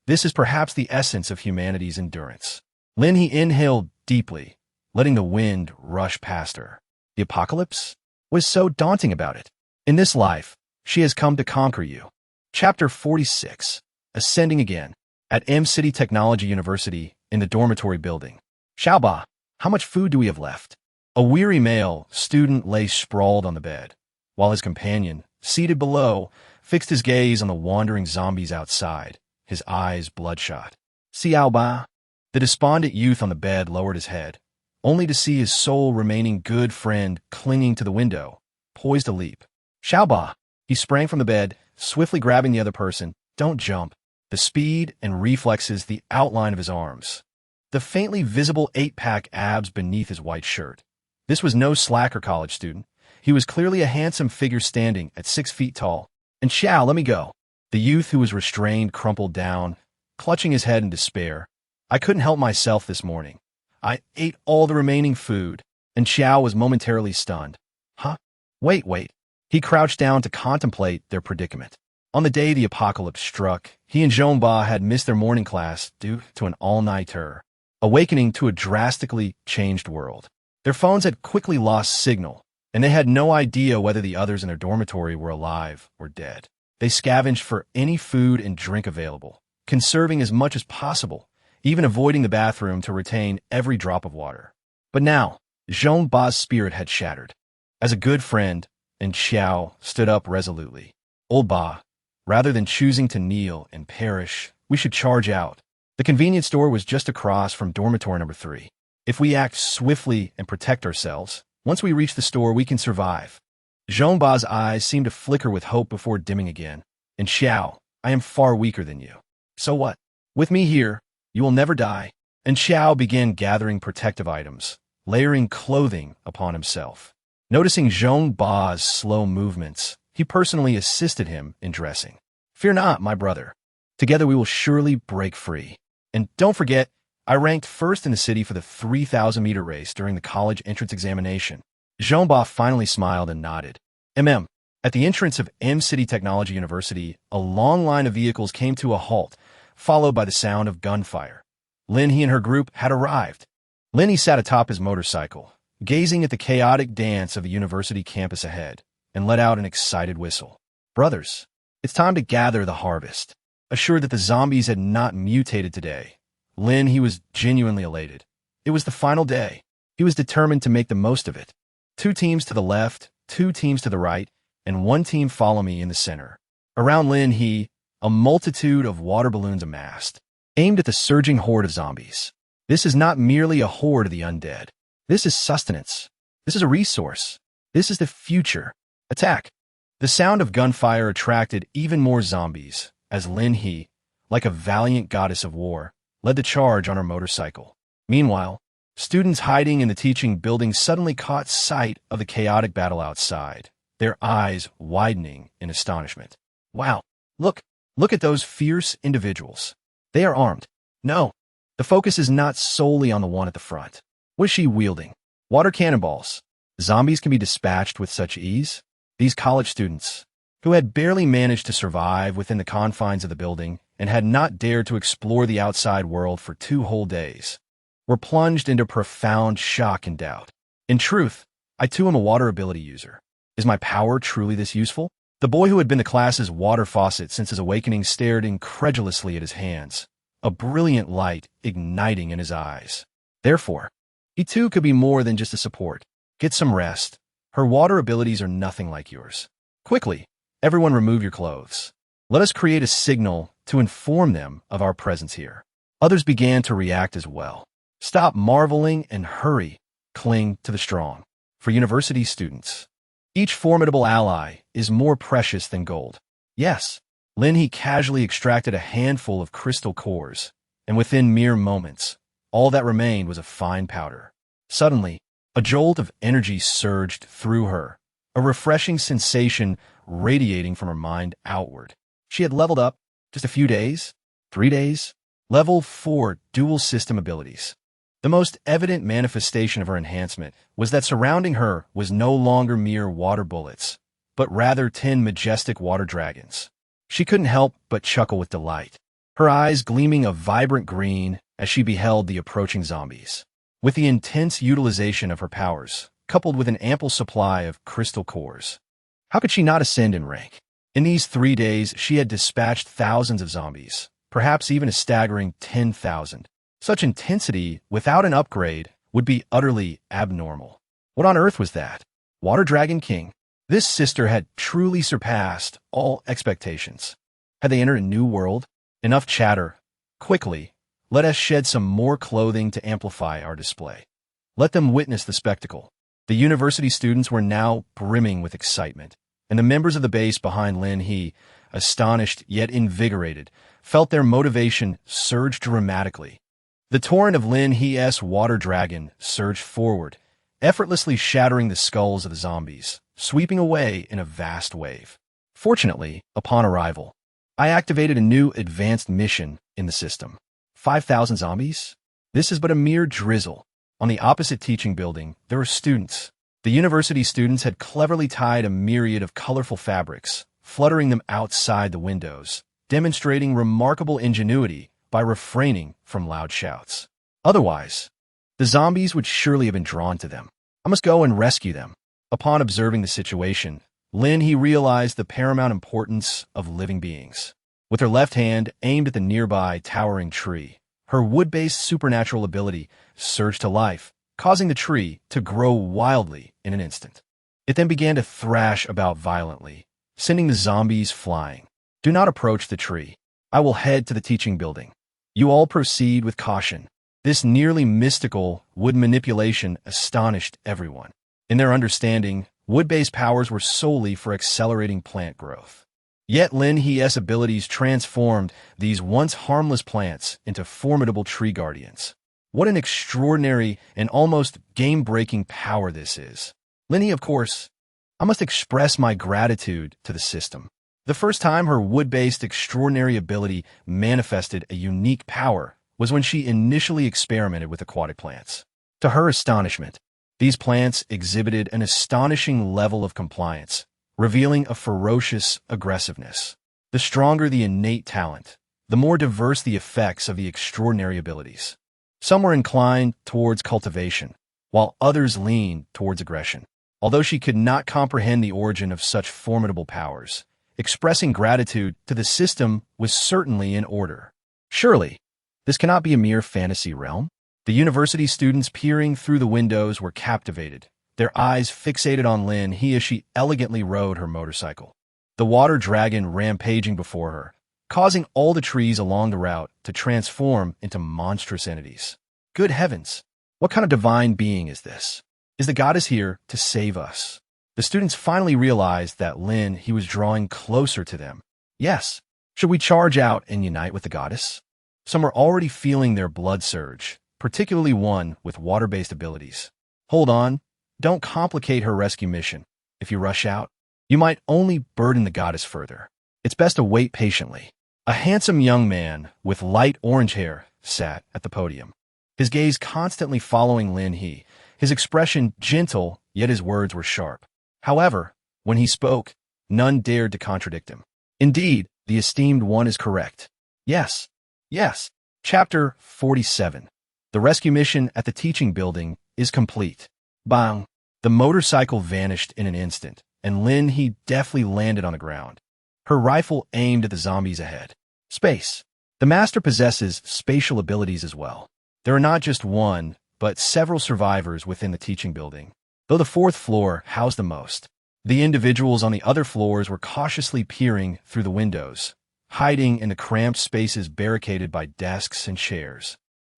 This is perhaps the essence of humanity's endurance. Lin He inhaled deeply, letting the wind rush past her. The apocalypse? What is so daunting about it? In this life, she has come to conquer you. Chapter 46. Ascending again. At M-City Technology University, in the dormitory building. "Xiaoba, how much food do we have left?" A weary male student lay sprawled on the bed, while his companion, seated below, fixed his gaze on the wandering zombies outside, his eyes bloodshot. "Xiaoba." The despondent youth on the bed lowered his head, only to see his sole remaining good friend clinging to the window, poised to leap. "Xiaoba." He sprang from the bed, swiftly grabbing the other person. "Don't jump." The speed and reflexes, the outline of his arms, the faintly visible 8-pack abs beneath his white shirt. This was no slacker college student. He was clearly a handsome figure standing at 6 feet tall. And Xiao, let me go. The youth who was restrained crumpled down, clutching his head in despair. I couldn't help myself this morning. I ate all the remaining food, and Xiao was momentarily stunned. Huh? Wait. He crouched down to contemplate their predicament. On the day the apocalypse struck, he and Zhongba had missed their morning class due to an all-nighter, awakening to a drastically changed world. Their phones had quickly lost signal, and they had no idea whether the others in their dormitory were alive or dead. They scavenged for any food and drink available, conserving as much as possible, even avoiding the bathroom to retain every drop of water. But now, Zhongba's spirit had shattered. As a good friend, and Xiao stood up resolutely. Old Ba, rather than choosing to kneel and perish, we should charge out. The convenience store was just across from dormitory number 3. If we act swiftly and protect ourselves, once we reach the store, we can survive. Zhongba's eyes seemed to flicker with hope before dimming again. And Xiao, I am far weaker than you. So what? With me here, you will never die. And Xiao began gathering protective items, layering clothing upon himself. Noticing Zhongba's slow movements, he personally assisted him in dressing. Fear not, my brother. Together we will surely break free. And don't forget, I ranked first in the city for the 3,000-meter race during the college entrance examination. Zhongba finally smiled and nodded. At the entrance of M-City Technology University, a long line of vehicles came to a halt, followed by the sound of gunfire. Lin He and her group had arrived. Lin He sat atop his motorcycle, gazing at the chaotic dance of the university campus ahead, and let out an excited whistle. Brothers, it's time to gather the harvest. Assured that the zombies had not mutated today, Lin He was genuinely elated. It was the final day. He was determined to make the most of it. 2 teams to the left, 2 teams to the right, and 1 team follow me in the center. Around Lin He, a multitude of water balloons amassed, aimed at the surging horde of zombies. This is not merely a horde of the undead. This is sustenance. This is a resource. This is the future. Attack! The sound of gunfire attracted even more zombies, as Lin He, like a valiant goddess of war, led the charge on her motorcycle. Meanwhile, students hiding in the teaching building suddenly caught sight of the chaotic battle outside, their eyes widening in astonishment. Wow, look at those fierce individuals. They are armed. No, the focus is not solely on the one at the front. What is she wielding? Water cannonballs. Zombies can be dispatched with such ease? These college students, who had barely managed to survive within the confines of the building and had not dared to explore the outside world for 2 whole days, were plunged into profound shock and doubt. In truth, I too am a water ability user. Is my power truly this useful? The boy who had been the class's water faucet since his awakening stared incredulously at his hands, a brilliant light igniting in his eyes. Therefore, he too could be more than just a support. Get some rest. Her water abilities are nothing like yours. Quickly, everyone remove your clothes. Let us create a signal to inform them of our presence here. Others began to react as well. Stop marveling and hurry. Cling to the strong. For university students, each formidable ally is more precious than gold. Yes, Lin He casually extracted a handful of crystal cores, and within mere moments, all that remained was a fine powder. Suddenly, a jolt of energy surged through her, a refreshing sensation radiating from her mind outward. She had leveled up just a few days, 3 days, level 4 dual system abilities. The most evident manifestation of her enhancement was that surrounding her was no longer mere water bullets, but rather 10 majestic water dragons. She couldn't help but chuckle with delight, her eyes gleaming a vibrant green as she beheld the approaching zombies. With the intense utilization of her powers, coupled with an ample supply of crystal cores, how could she not ascend in rank? In these 3 days, she had dispatched thousands of zombies, perhaps even a staggering 10,000. Such intensity without an upgrade would be utterly abnormal. What on earth was that? Water Dragon King? This sister had truly surpassed all expectations. Had they entered a new world? Enough chatter. Quickly, let us shed some more clothing to amplify our display. Let them witness the spectacle. The university students were now brimming with excitement, and the members of the base behind Lin He, astonished yet invigorated, felt their motivation surge dramatically. The torrent of Lin He's water dragon surged forward, effortlessly shattering the skulls of the zombies, sweeping away in a vast wave. Fortunately, upon arrival, I activated a new advanced mission in the system. 5,000 zombies? This is but a mere drizzle. On the opposite teaching building, there were students. The university students had cleverly tied a myriad of colorful fabrics, fluttering them outside the windows, demonstrating remarkable ingenuity by refraining from loud shouts. Otherwise, the zombies would surely have been drawn to them. I must go and rescue them. Upon observing the situation, Lin He realized the paramount importance of living beings. With her left hand aimed at the nearby towering tree, her wood-based supernatural ability surged to life, causing the tree to grow wildly in an instant. It then began to thrash about violently, sending the zombies flying. Do not approach the tree. I will head to the teaching building. You all proceed with caution. This nearly mystical wood manipulation astonished everyone. In their understanding, wood-based powers were solely for accelerating plant growth. Yet Lin He's abilities transformed these once harmless plants into formidable tree guardians. What an extraordinary and almost game-breaking power this is. Lin He, of course, I must express my gratitude to the system. The first time her wood-based extraordinary ability manifested a unique power was when she initially experimented with aquatic plants. To her astonishment, these plants exhibited an astonishing level of compliance, revealing a ferocious aggressiveness. The stronger the innate talent, the more diverse the effects of the extraordinary abilities. Some were inclined towards cultivation, while others leaned towards aggression. Although she could not comprehend the origin of such formidable powers, expressing gratitude to the system was certainly in order. Surely, this cannot be a mere fantasy realm? The university students peering through the windows were captivated, their eyes fixated on Lin He as she elegantly rode her motorcycle. The water dragon rampaging before her, causing all the trees along the route to transform into monstrous entities. Good heavens! What kind of divine being is this? Is the goddess here to save us? The students finally realized that Lin He was drawing closer to them. Yes. Should we charge out and unite with the goddess? Some were already feeling their blood surge, particularly one with water-based abilities. Hold on. Don't complicate her rescue mission. If you rush out, you might only burden the goddess further. It's best to wait patiently. A handsome young man with light orange hair sat at the podium, his gaze constantly following Lin He, his expression gentle, yet his words were sharp. However, when he spoke, none dared to contradict him. Indeed, the esteemed one is correct. Yes. Chapter 47. The rescue mission at the teaching building is complete. Bang! The motorcycle vanished in an instant, and Lin He deftly landed on the ground. Her rifle aimed at the zombies ahead. Space. The master possesses spatial abilities as well. There are not just one, but several survivors within the teaching building, though the fourth floor housed the most. The individuals on the other floors were cautiously peering through the windows, hiding in the cramped spaces barricaded by desks and chairs.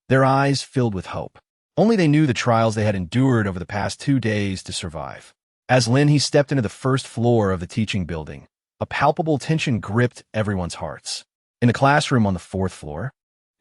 Their eyes filled with hope. Only they knew the trials they had endured over the past 2 days to survive. As Lin He stepped into the first floor of the teaching building, a palpable tension gripped everyone's hearts. In the classroom on the fourth floor,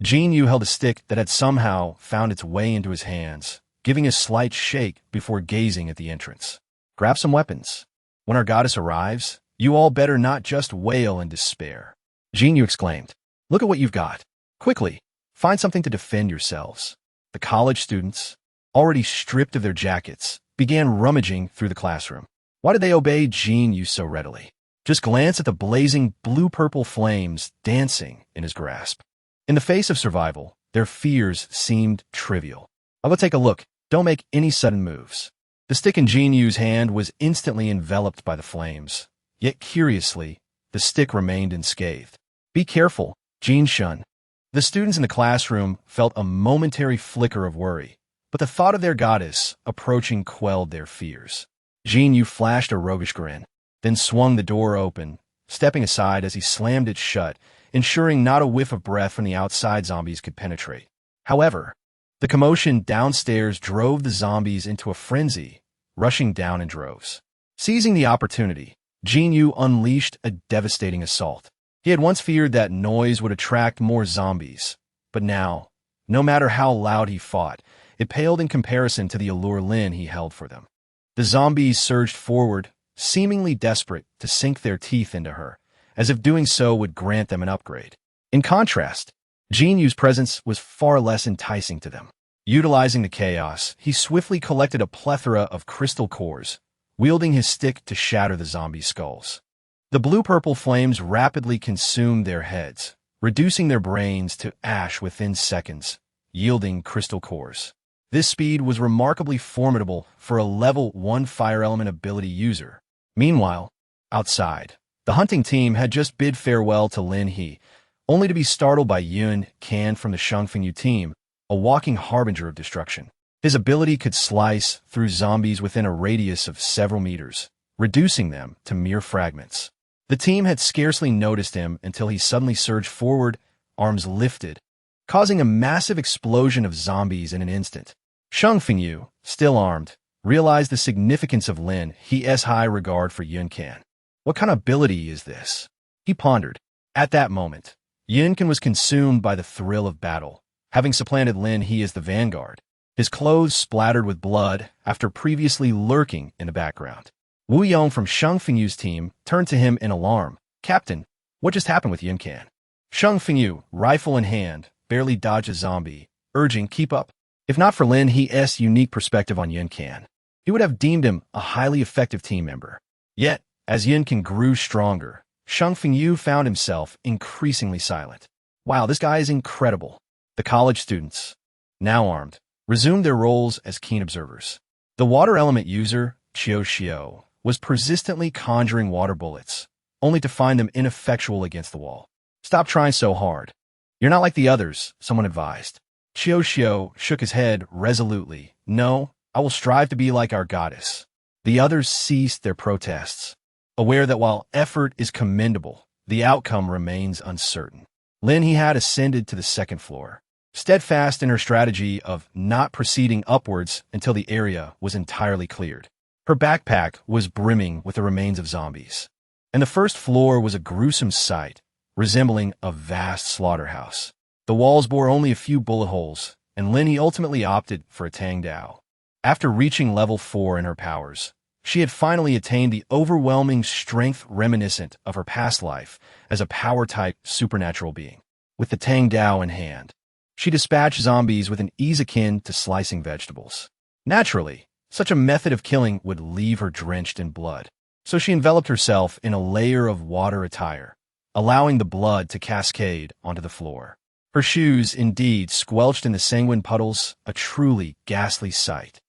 Jin Yu held a stick that had somehow found its way into his hands, giving a slight shake before gazing at the entrance. Grab some weapons. When our goddess arrives, you all better not just wail in despair. Jin Yu exclaimed. Look at what you've got. Quickly, find something to defend yourselves. The college students, already stripped of their jackets, began rummaging through the classroom. Why did they obey Jin Yu so readily? Just glance at the blazing blue-purple flames dancing in his grasp. In the face of survival, their fears seemed trivial. I'll go take a look. Don't make any sudden moves. The stick in Jin Yu's hand was instantly enveloped by the flames. Yet curiously, the stick remained unscathed. Be careful, Jin Shun. The students in the classroom felt a momentary flicker of worry, but the thought of their goddess approaching quelled their fears. Jin Yu flashed a roguish grin, then swung the door open, stepping aside as he slammed it shut, ensuring not a whiff of breath from the outside zombies could penetrate. However, the commotion downstairs drove the zombies into a frenzy, rushing down in droves. Seizing the opportunity, Jin Yu unleashed a devastating assault. He had once feared that noise would attract more zombies, but now, No matter how loud he fought, it paled in comparison to the allure Lin He held for them. The zombies surged forward, seemingly desperate to sink their teeth into her, as if doing so would grant them an upgrade. In contrast, Jin Yu's presence was far less enticing to them. Utilizing the chaos, he swiftly collected a plethora of crystal cores, wielding his stick to shatter the zombie skulls. The blue-purple flames rapidly consumed their heads, reducing their brains to ash within seconds, yielding crystal cores. This speed was remarkably formidable for a level 1 fire element ability user. Meanwhile, outside, the hunting team had just bid farewell to Lin He, only to be startled by Yun Can from the Confronting team, a walking harbinger of destruction. His ability could slice through zombies within a radius of several meters, reducing them to mere fragments. The team had scarcely noticed him until he suddenly surged forward, arms lifted, causing a massive explosion of zombies in an instant. Confronting, still armed, realized the significance of Lin He's high regard for Yun Can. What kind of ability is this? He pondered. At that moment, Yun Can was consumed by the thrill of battle, having supplanted Lin He as the vanguard. His clothes splattered with blood after previously lurking in the background. Wu Yong from Confronting's team turned to him in alarm. Captain, what just happened with Yun Can? Confronting, rifle in hand, barely dodged a zombie, urging keep up. If not for Lin He's unique perspective on Yun Can, he would have deemed him a highly effective team member. Yet, as Yun Can grew stronger, Confronting found himself increasingly silent. Wow, this guy is incredible. The college students, now armed, resumed their roles as keen observers. The water element user, Xiao, was persistently conjuring water bullets, only to find them ineffectual against the wall. Stop trying so hard. You're not like the others, someone advised. Xiao shook his head resolutely. No, I will strive to be like our goddess. The others ceased their protests, aware that while effort is commendable, the outcome remains uncertain. Lin He had ascended to the second floor, steadfast in her strategy of not proceeding upwards until the area was entirely cleared. Her backpack was brimming with the remains of zombies, and the first floor was a gruesome sight, resembling a vast slaughterhouse. The walls bore only a few bullet holes, and Lin He ultimately opted for a Tang Dao. After reaching level 4 in her powers, she had finally attained the overwhelming strength reminiscent of her past life as a power-type supernatural being. With the Tang Dao in hand, she dispatched zombies with an ease akin to slicing vegetables. Naturally, such a method of killing would leave her drenched in blood, so she enveloped herself in a layer of water attire, allowing the blood to cascade onto the floor. Her shoes, indeed, squelched in the sanguine puddles, a truly ghastly sight.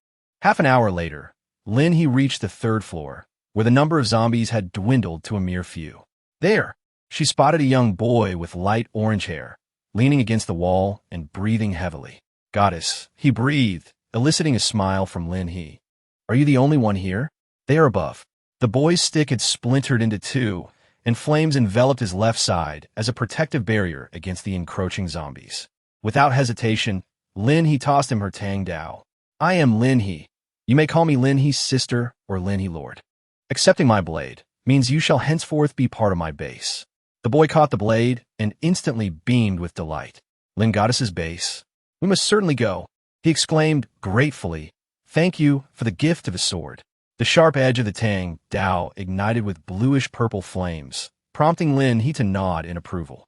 Half an hour later, Lin He reached the third floor, where the number of zombies had dwindled to a mere few. There, she spotted a young boy with light orange hair, leaning against the wall and breathing heavily. Goddess, he breathed, eliciting a smile from Lin He. Are you the only one here? They are above. The boy's stick had splintered into two, and flames enveloped his left side as a protective barrier against the encroaching zombies. Without hesitation, Lin He tossed him her Tang Dao. I am Lin He. You may call me Lin He's sister or Lin He Lord. Accepting my blade means you shall henceforth be part of my base. The boy caught the blade and instantly beamed with delight. Lin Goddess's base. We must certainly go, he exclaimed gratefully. Thank you for the gift of a sword. The sharp edge of the Tang Dao ignited with bluish-purple flames, prompting Lin He to nod in approval.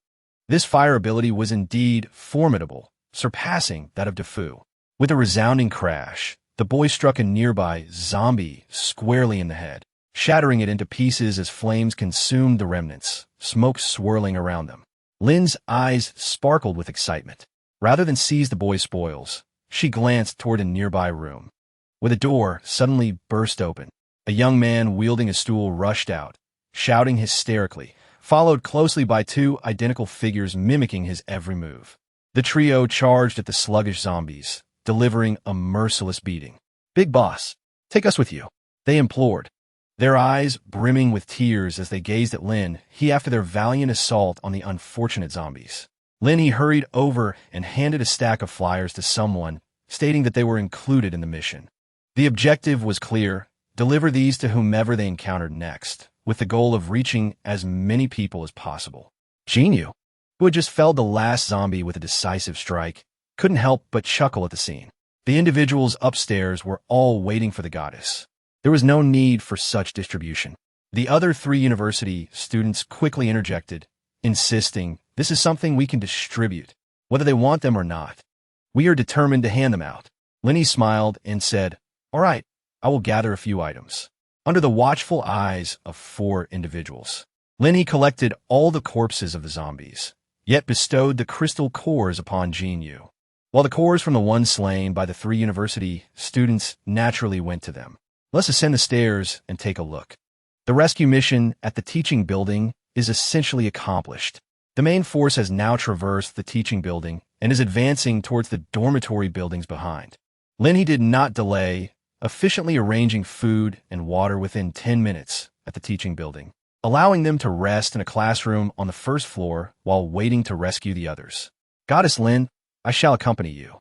This fire ability was indeed formidable, surpassing that of Defu. With a resounding crash, the boy struck a nearby zombie squarely in the head, shattering it into pieces as flames consumed the remnants, smoke swirling around them. Lin's eyes sparkled with excitement. Rather than seize the boy's spoils, she glanced toward a nearby room. With a door suddenly burst open, a young man wielding a stool rushed out, shouting hysterically, followed closely by two identical figures mimicking his every move. The trio charged at the sluggish zombies, delivering a merciless beating. Big boss, take us with you, they implored, their eyes brimming with tears as they gazed at Lin He after their valiant assault on the unfortunate zombies. Lin He hurried over and handed a stack of flyers to someone, stating that they were included in the mission. The objective was clear: deliver these to whomever they encountered next, with the goal of reaching as many people as possible. Jinyu, who had just felled the last zombie with a decisive strike, couldn't help but chuckle at the scene. The individuals upstairs were all waiting for the goddess. There was no need for such distribution. The other 3 university students quickly interjected, insisting, "This is something we can distribute, whether they want them or not. We are determined to hand them out." Lin He smiled and said, "All right, I will gather a few items." Under the watchful eyes of 4 individuals, Lin He collected all the corpses of the zombies, yet bestowed the crystal cores upon Jin Yu. While the cores from the one slain by the 3 university students naturally went to them. Let's ascend the stairs and take a look. The rescue mission at the teaching building is essentially accomplished. The main force has now traversed the teaching building and is advancing towards the dormitory buildings behind. Lin He did not delay, efficiently arranging food and water within 10 minutes at the teaching building, allowing them to rest in a classroom on the first floor while waiting to rescue the others. "Goddess Lin, I shall accompany you."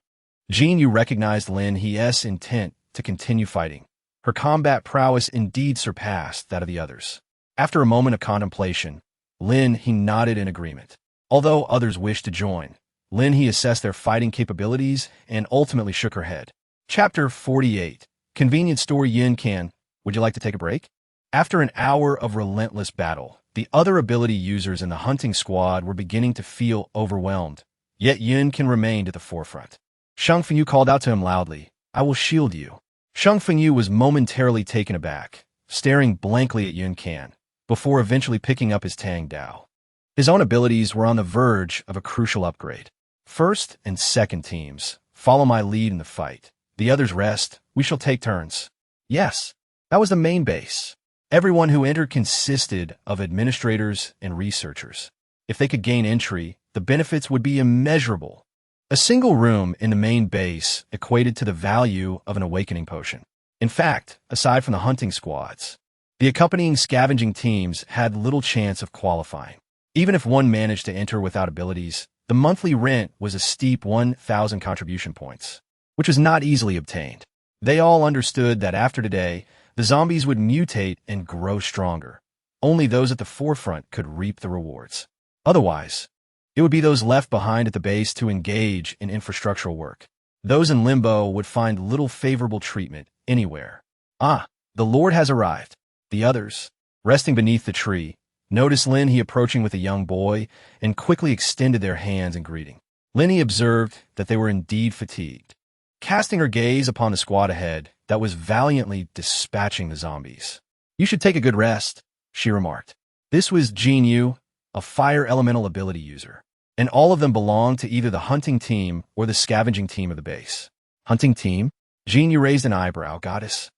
Jin Yu recognized Lin He's intent to continue fighting. Her combat prowess indeed surpassed that of the others. After a moment of contemplation, Lin He nodded in agreement. Although others wished to join, Lin He assessed their fighting capabilities and ultimately shook her head. Chapter 48. Convenience store Yin Can. Would you like to take a break? After an hour of relentless battle, the other ability users in the hunting squad were beginning to feel overwhelmed, yet Yin Can remained at the forefront. Shang Fengyu called out to him loudly, "I will shield you." Shang Fengyu was momentarily taken aback, staring blankly at Yun Can, before eventually picking up his Tang Dao. His own abilities were on the verge of a crucial upgrade. "First and second teams, follow my lead in the fight. The others rest. We shall take turns." Yes, that was the main base. Everyone who entered consisted of administrators and researchers. If they could gain entry, the benefits would be immeasurable. A single room in the main base equated to the value of an awakening potion. In fact, aside from the hunting squads, the accompanying scavenging teams had little chance of qualifying. Even if one managed to enter without abilities, the monthly rent was a steep 1,000 contribution points, which was not easily obtained. They all understood that after today, the zombies would mutate and grow stronger. Only those at the forefront could reap the rewards. Otherwise, it would be those left behind at the base to engage in infrastructural work. Those in limbo would find little favorable treatment anywhere. "Ah, the Lord has arrived." The others, resting beneath the tree, noticed Lin He approaching with a young boy and quickly extended their hands in greeting. Lin He observed that they were indeed fatigued. Casting her gaze upon the squad ahead that was valiantly dispatching the zombies. "You should take a good rest," she remarked. This was Jin Yu, a fire elemental ability user, and all of them belonged to either the hunting team or the scavenging team of the base. "Hunting team?" Jin Yu raised an eyebrow. "Goddess,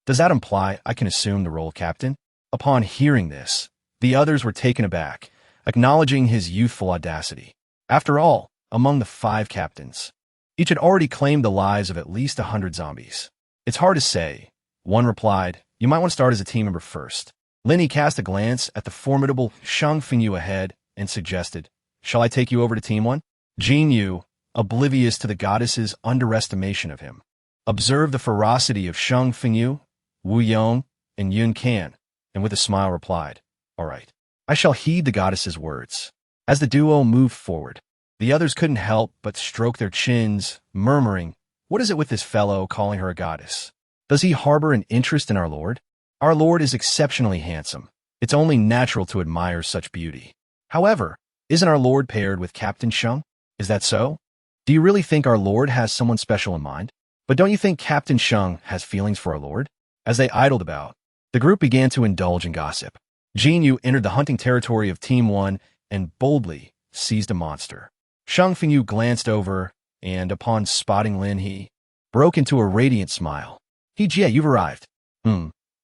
does that imply I can assume the role of captain?" Upon hearing this, the others were taken aback, acknowledging his youthful audacity. After all, among the 5 captains, each had already claimed the lives of at least 100 zombies. "It's hard to say." One replied, "You might want to start as a team member first." Lin He cast a glance at the formidable Shang Fengyu ahead and suggested, "Shall I take you over to Team 1? Jin Yu, oblivious to the goddess's underestimation of him, observed the ferocity of Shang Fengyu, Wu Yong, and Yun Can, and with a smile replied, "All right, I shall heed the goddess's words." As the duo moved forward, the others couldn't help but stroke their chins, murmuring, "What is it with this fellow calling her a goddess? Does he harbor an interest in our Lord? Our Lord is exceptionally handsome. It's only natural to admire such beauty. However, isn't our Lord paired with Captain Shang? Is that so? Do you really think our Lord has someone special in mind? But don't you think Captain Shang has feelings for our Lord?" As they idled about, the group began to indulge in gossip. Jin Yu entered the hunting territory of Team 1 and boldly seized a monster. Shang Fengyu glanced over and, upon spotting Lin He, broke into a radiant smile. "Jie, you've arrived.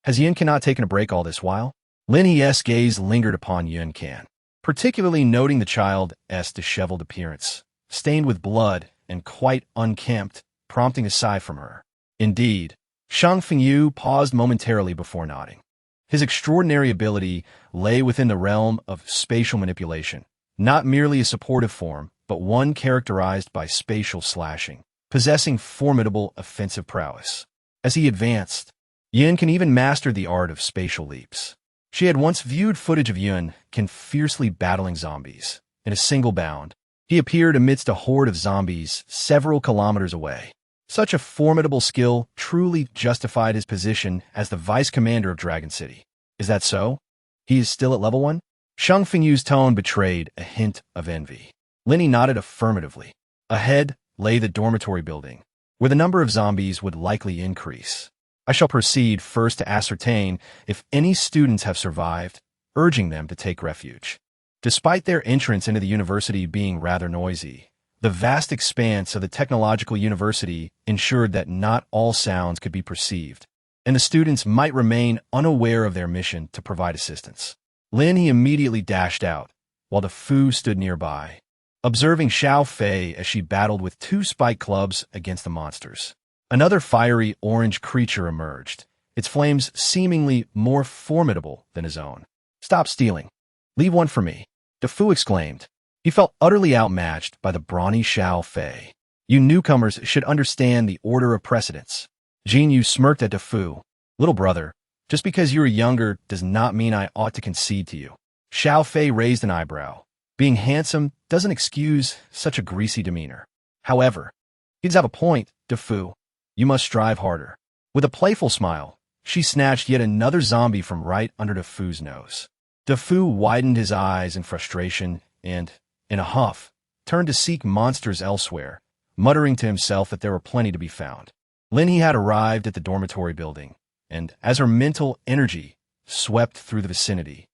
Has Yun Can not taken a break all this while?" Lin He's gaze lingered upon Yun Can, particularly noting the child's disheveled appearance, stained with blood and quite unkempt, prompting a sigh from her. Indeed, Shang Fengyu paused momentarily before nodding. His extraordinary ability lay within the realm of spatial manipulation, not merely a supportive form, but one characterized by spatial slashing, possessing formidable offensive prowess. As he advanced, Yun Can even mastered the art of spatial leaps. She had once viewed footage of Yun Can fiercely battling zombies. In a single bound, He appeared amidst a horde of zombies several kilometers away. Such a formidable skill truly justified his position as the vice commander of Dragon City. Is that so? He is still at level 1? Shang Fengyu's tone betrayed a hint of envy. Lin He nodded affirmatively. Ahead lay the dormitory building, where the number of zombies would likely increase. I shall proceed first to ascertain if any students have survived, urging them to take refuge. Despite their entrance into the university being rather noisy, the vast expanse of the technological university ensured that not all sounds could be perceived, and the students might remain unaware of their mission to provide assistance. Lin He immediately dashed out, while the Fu stood nearby, observing Xiao Fei as she battled with 2 spike clubs against the monsters. Another fiery orange creature emerged, its flames seemingly more formidable than his own. "Stop stealing. Leave one for me," the Fu exclaimed. He felt utterly outmatched by the brawny Xiao Fei. "You newcomers should understand the order of precedence." Jin Yu smirked at the Fu. "Little brother, just because you are younger does not mean I ought to concede to you." Xiao Fei raised an eyebrow. Being handsome doesn't excuse such a greasy demeanor. However, he does have a point, the Fu. You must strive harder. With a playful smile, she snatched yet another zombie from right under the Fu's nose. The Fu widened his eyes in frustration and, in a huff, turned to seek monsters elsewhere, muttering to himself that there were plenty to be found. Lin He had arrived at the dormitory building, and as her mental energy swept through the vicinity,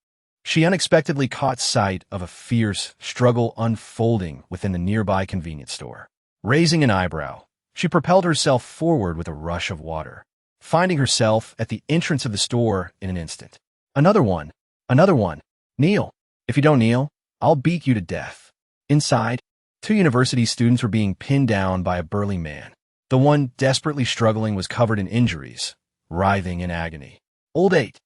she unexpectedly caught sight of a fierce struggle unfolding within the nearby convenience store. Raising an eyebrow, she propelled herself forward with a rush of water, finding herself at the entrance of the store in an instant. Another one. Kneel. If you don't kneel, I'll beat you to death." Inside, 2 university students were being pinned down by a burly man. The one desperately struggling was covered in injuries, writhing in agony. Old eight,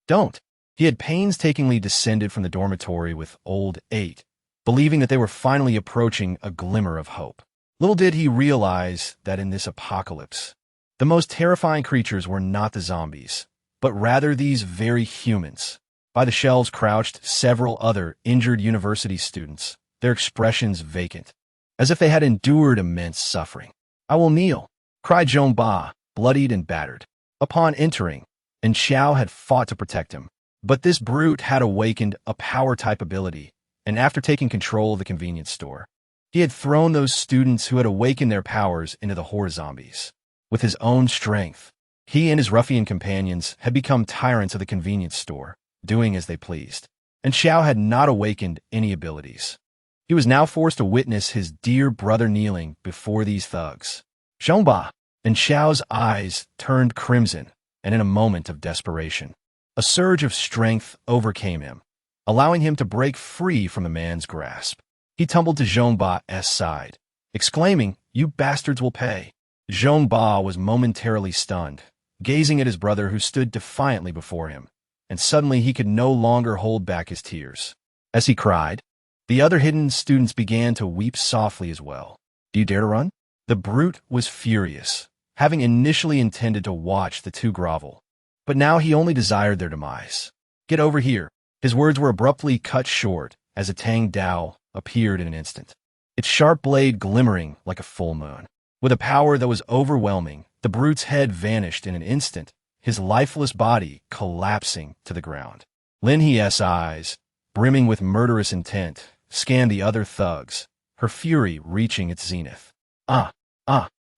don't." He had painstakingly descended from the dormitory with Old 8, believing that they were finally approaching a glimmer of hope. Little did he realize that in this apocalypse, the most terrifying creatures were not the zombies, but rather these very humans. By the shelves crouched several other injured university students, their expressions vacant, as if they had endured immense suffering. "I will kneel," cried Zhongba, bloodied and battered. Upon entering, and Xiao had fought to protect him, but this brute had awakened a power-type ability, and after taking control of the convenience store, he had thrown those students who had awakened their powers into the horde zombies. With his own strength, he and his ruffian companions had become tyrants of the convenience store, doing as they pleased, and Xiao had not awakened any abilities. He was now forced to witness his dear brother kneeling before these thugs. "Zhongba!" And Xiao's eyes turned crimson, and in a moment of desperation, a surge of strength overcame him, allowing him to break free from the man's grasp. He tumbled to Zhongba's side, exclaiming, "You bastards will pay." Zhongba was momentarily stunned, gazing at his brother who stood defiantly before him, and suddenly he could no longer hold back his tears. As he cried, the other hidden students began to weep softly as well. "Do you dare to run?" The brute was furious, having initially intended to watch the 2 grovel, but now he only desired their demise. "Get over here." His words were abruptly cut short as a Tang Dao appeared in an instant, its sharp blade glimmering like a full moon. With a power that was overwhelming, the brute's head vanished in an instant, his lifeless body collapsing to the ground. Lin He's eyes, brimming with murderous intent, scanned the other thugs, her fury reaching its zenith.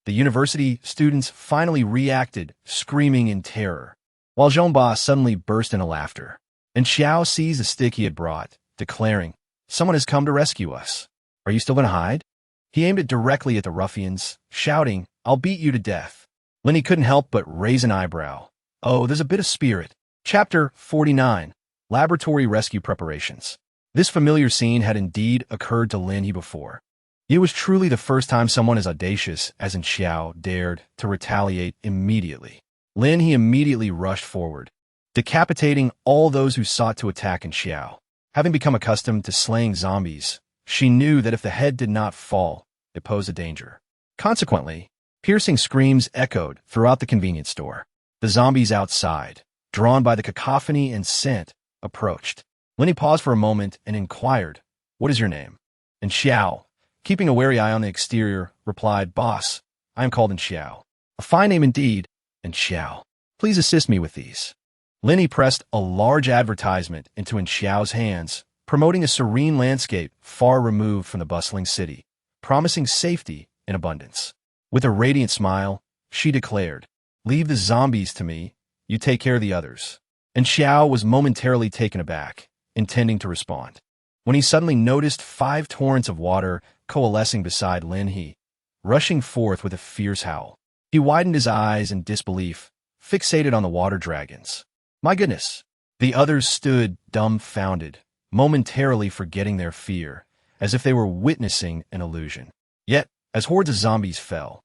The university students finally reacted, screaming in terror, while Zhongba suddenly burst into laughter. And Xiao seized the stick he had brought, declaring, "Someone has come to rescue us. Are you still going to hide?" He aimed it directly at the ruffians, shouting, "I'll beat you to death." Lin He couldn't help but raise an eyebrow. Oh, there's a bit of spirit. Chapter 49. Laboratory Rescue Preparations. This familiar scene had indeed occurred to Lin He before. It was truly the first time someone as audacious as in Xiao dared to retaliate immediately. Lin He immediately rushed forward, decapitating all those who sought to attack in Xiao. Having become accustomed to slaying zombies, she knew that if the head did not fall, it posed a danger. Consequently, piercing screams echoed throughout the convenience store. The zombies outside, drawn by the cacophony and scent, approached. Lin He paused for a moment and inquired, "What is your name?" And Xiao, keeping a wary eye on the exterior, replied, "Boss, I am called in Xiao." "A fine name indeed, in Xiao. Please assist me with these." Lin He pressed a large advertisement into In Xiao's hands, promoting a serene landscape far removed from the bustling city, promising safety and abundance. With a radiant smile, she declared, "Leave the zombies to me. You take care of the others." And Xiao was momentarily taken aback, intending to respond, when he suddenly noticed 5 torrents of water coalescing beside Lin He, rushing forth with a fierce howl. He widened his eyes in disbelief, fixated on the water dragons. My goodness! The others stood dumbfounded, momentarily forgetting their fear, as if they were witnessing an illusion. Yet, as hordes of zombies fell,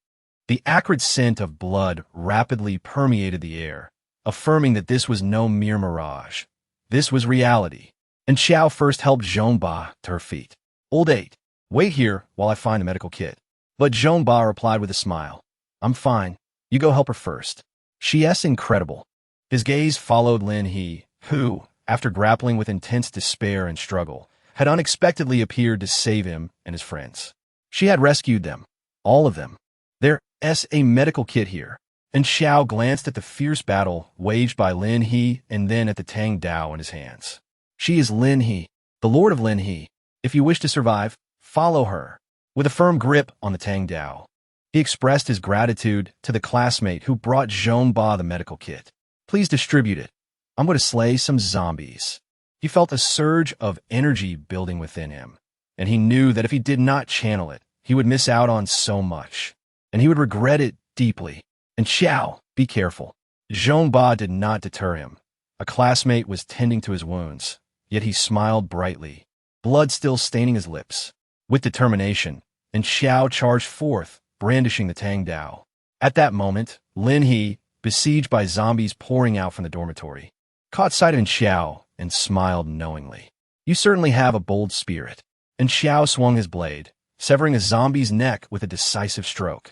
the acrid scent of blood rapidly permeated the air, affirming that this was no mere mirage. This was reality. And Xiao first helped Zhongba to her feet. "Old 8, wait here while I find the medical kit." But Zhongba replied with a smile, "I'm fine. You go help her first." "She's incredible." His gaze followed Lin He, who, after grappling with intense despair and struggle, had unexpectedly appeared to save him and his friends. She had rescued them, all of them. "There's a medical kit here." And Xiao glanced at the fierce battle waged by Lin He and then at the Tang Dao in his hands. "She is Lin He, the Lord of Lin He. If you wish to survive, follow her." With a firm grip on the Tang Dao, he expressed his gratitude to the classmate who brought Zhongba the medical kit. "Please distribute it. I'm going to slay some zombies." He felt a surge of energy building within him, and he knew that if he did not channel it, he would miss out on so much, and he would regret it deeply. "And Xiao, be careful." Zhongba did not deter him. A classmate was tending to his wounds, yet he smiled brightly, blood still staining his lips. With determination, and Xiao charged forth, brandishing the Tang Dao. At that moment, Lin He, besieged by zombies pouring out from the dormitory, caught sight of Xiao and smiled knowingly. "You certainly have a bold spirit." And Xiao swung his blade, severing a zombie's neck with a decisive stroke.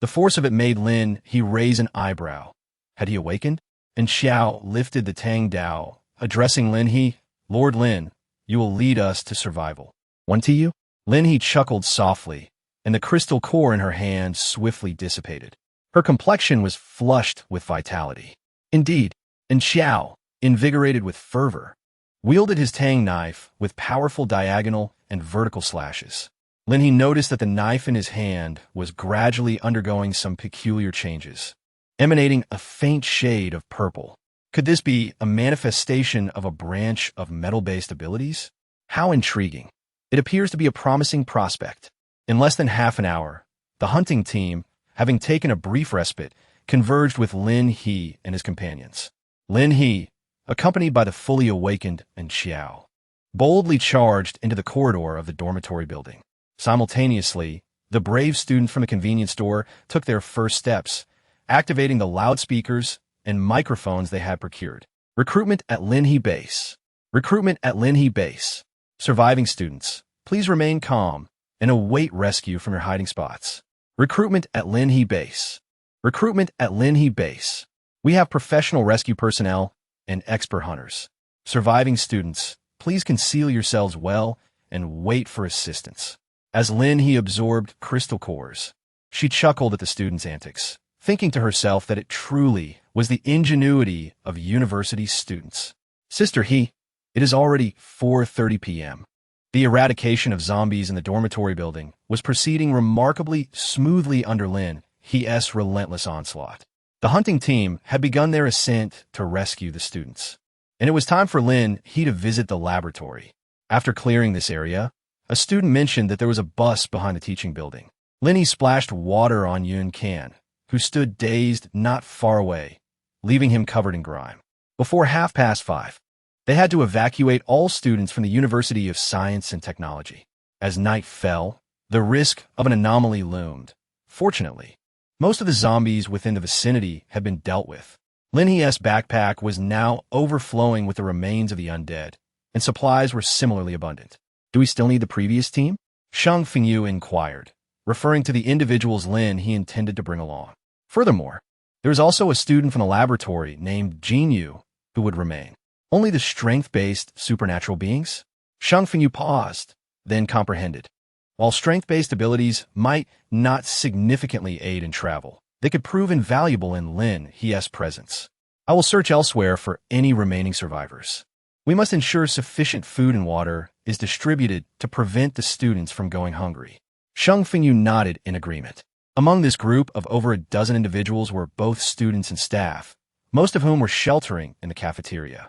The force of it made Lin He raise an eyebrow. Had he awakened? And Xiao lifted the Tang Dao, addressing Lin He, "Lord Lin, you will lead us to survival." "One to you?" Lin He chuckled softly, and the crystal core in her hand swiftly dissipated. Her complexion was flushed with vitality. Indeed, and Xiao, invigorated with fervor, wielded his Tang knife with powerful diagonal and vertical slashes. Lin He noticed that the knife in his hand was gradually undergoing some peculiar changes, emanating a faint shade of purple. Could this be a manifestation of a branch of metal-based abilities? How intriguing. It appears to be a promising prospect. In less than half an hour, the hunting team, having taken a brief respite, converged with Lin He and his companions. Lin He, accompanied by the fully awakened and Xiao, boldly charged into the corridor of the dormitory building. Simultaneously, the brave students from the convenience store took their first steps, activating the loudspeakers and microphones they had procured. Recruitment at Lin He Base. Recruitment at Lin He Base. Surviving students, please remain calm and await rescue from your hiding spots. Recruitment at Lin He Base. Recruitment at Lin He Base. We have professional rescue personnel and expert hunters. Surviving students, please conceal yourselves well and wait for assistance. As Lin He absorbed crystal cores, she chuckled at the students' antics, thinking to herself that it truly was the ingenuity of university students. "Sister He, it is already 4:30 p.m. The eradication of zombies in the dormitory building was proceeding remarkably smoothly under Lin He's relentless onslaught. The hunting team had begun their ascent to rescue the students, and it was time for Lin He to visit the laboratory. After clearing this area, a student mentioned that there was a bus behind the teaching building. Lin He splashed water on Yun Kan, who stood dazed not far away, leaving him covered in grime. Before 5:30, they had to evacuate all students from the University of Science and Technology. As night fell, the risk of an anomaly loomed. Fortunately, most of the zombies within the vicinity had been dealt with. Lin He's backpack was now overflowing with the remains of the undead, and supplies were similarly abundant. "Do we still need the previous team?" Shang Fengyu inquired, referring to the individuals Lin He intended to bring along. Furthermore, there was also a student from the laboratory named Jin Yu who would remain. "Only the strength-based supernatural beings?" Shang Fengyu paused, then comprehended. While strength-based abilities might not significantly aid in travel, they could prove invaluable in Lin He's presence. I will search elsewhere for any remaining survivors. We must ensure sufficient food and water is distributed to prevent the students from going hungry. Shang Fengyu nodded in agreement. Among this group of over a dozen individuals were both students and staff, most of whom were sheltering in the cafeteria.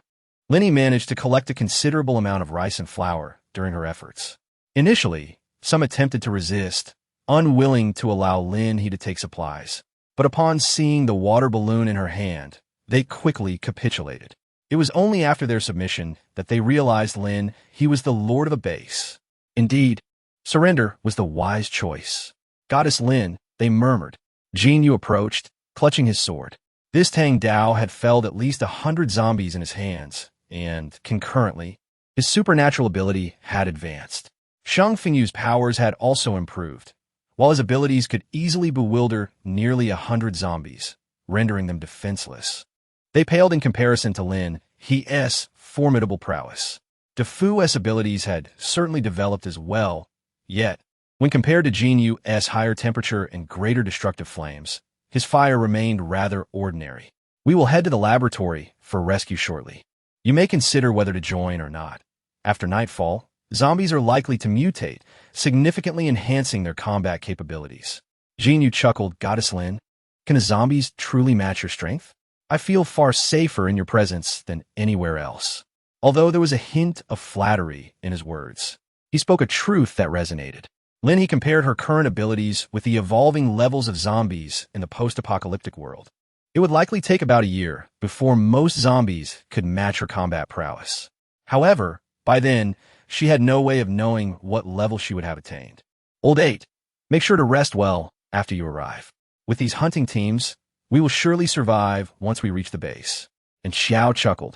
Lin He managed to collect a considerable amount of rice and flour during her efforts. Initially, some attempted to resist, unwilling to allow Lin He to take supplies. But upon seeing the water balloon in her hand, they quickly capitulated. It was only after their submission that they realized Lin He was the lord of the base. Indeed, surrender was the wise choice. Goddess Lin, they murmured. Jin Yu approached, clutching his sword. This Tang Dao had felled at least 100 zombies in his hands, and, concurrently, his supernatural ability had advanced. Shang Fengyu's powers had also improved, while his abilities could easily bewilder nearly 100 zombies, rendering them defenseless. They paled in comparison to Lin He's formidable prowess. DeFu's abilities had certainly developed as well, yet, when compared to Jin Yu's higher temperature and greater destructive flames, his fire remained rather ordinary. We will head to the laboratory for rescue shortly. You may consider whether to join or not. After nightfall, zombies are likely to mutate, significantly enhancing their combat capabilities. Jin Yu chuckled. Goddess Lin, can the zombies truly match your strength? I feel far safer in your presence than anywhere else. Although there was a hint of flattery in his words, he spoke a truth that resonated. Lin He compared her current abilities with the evolving levels of zombies in the post-apocalyptic world. It would likely take about a year before most zombies could match her combat prowess. However, by then, she had no way of knowing what level she would have attained. Old 8. Make sure to rest well after you arrive. With these hunting teams, we will surely survive once we reach the base. And Xiao chuckled.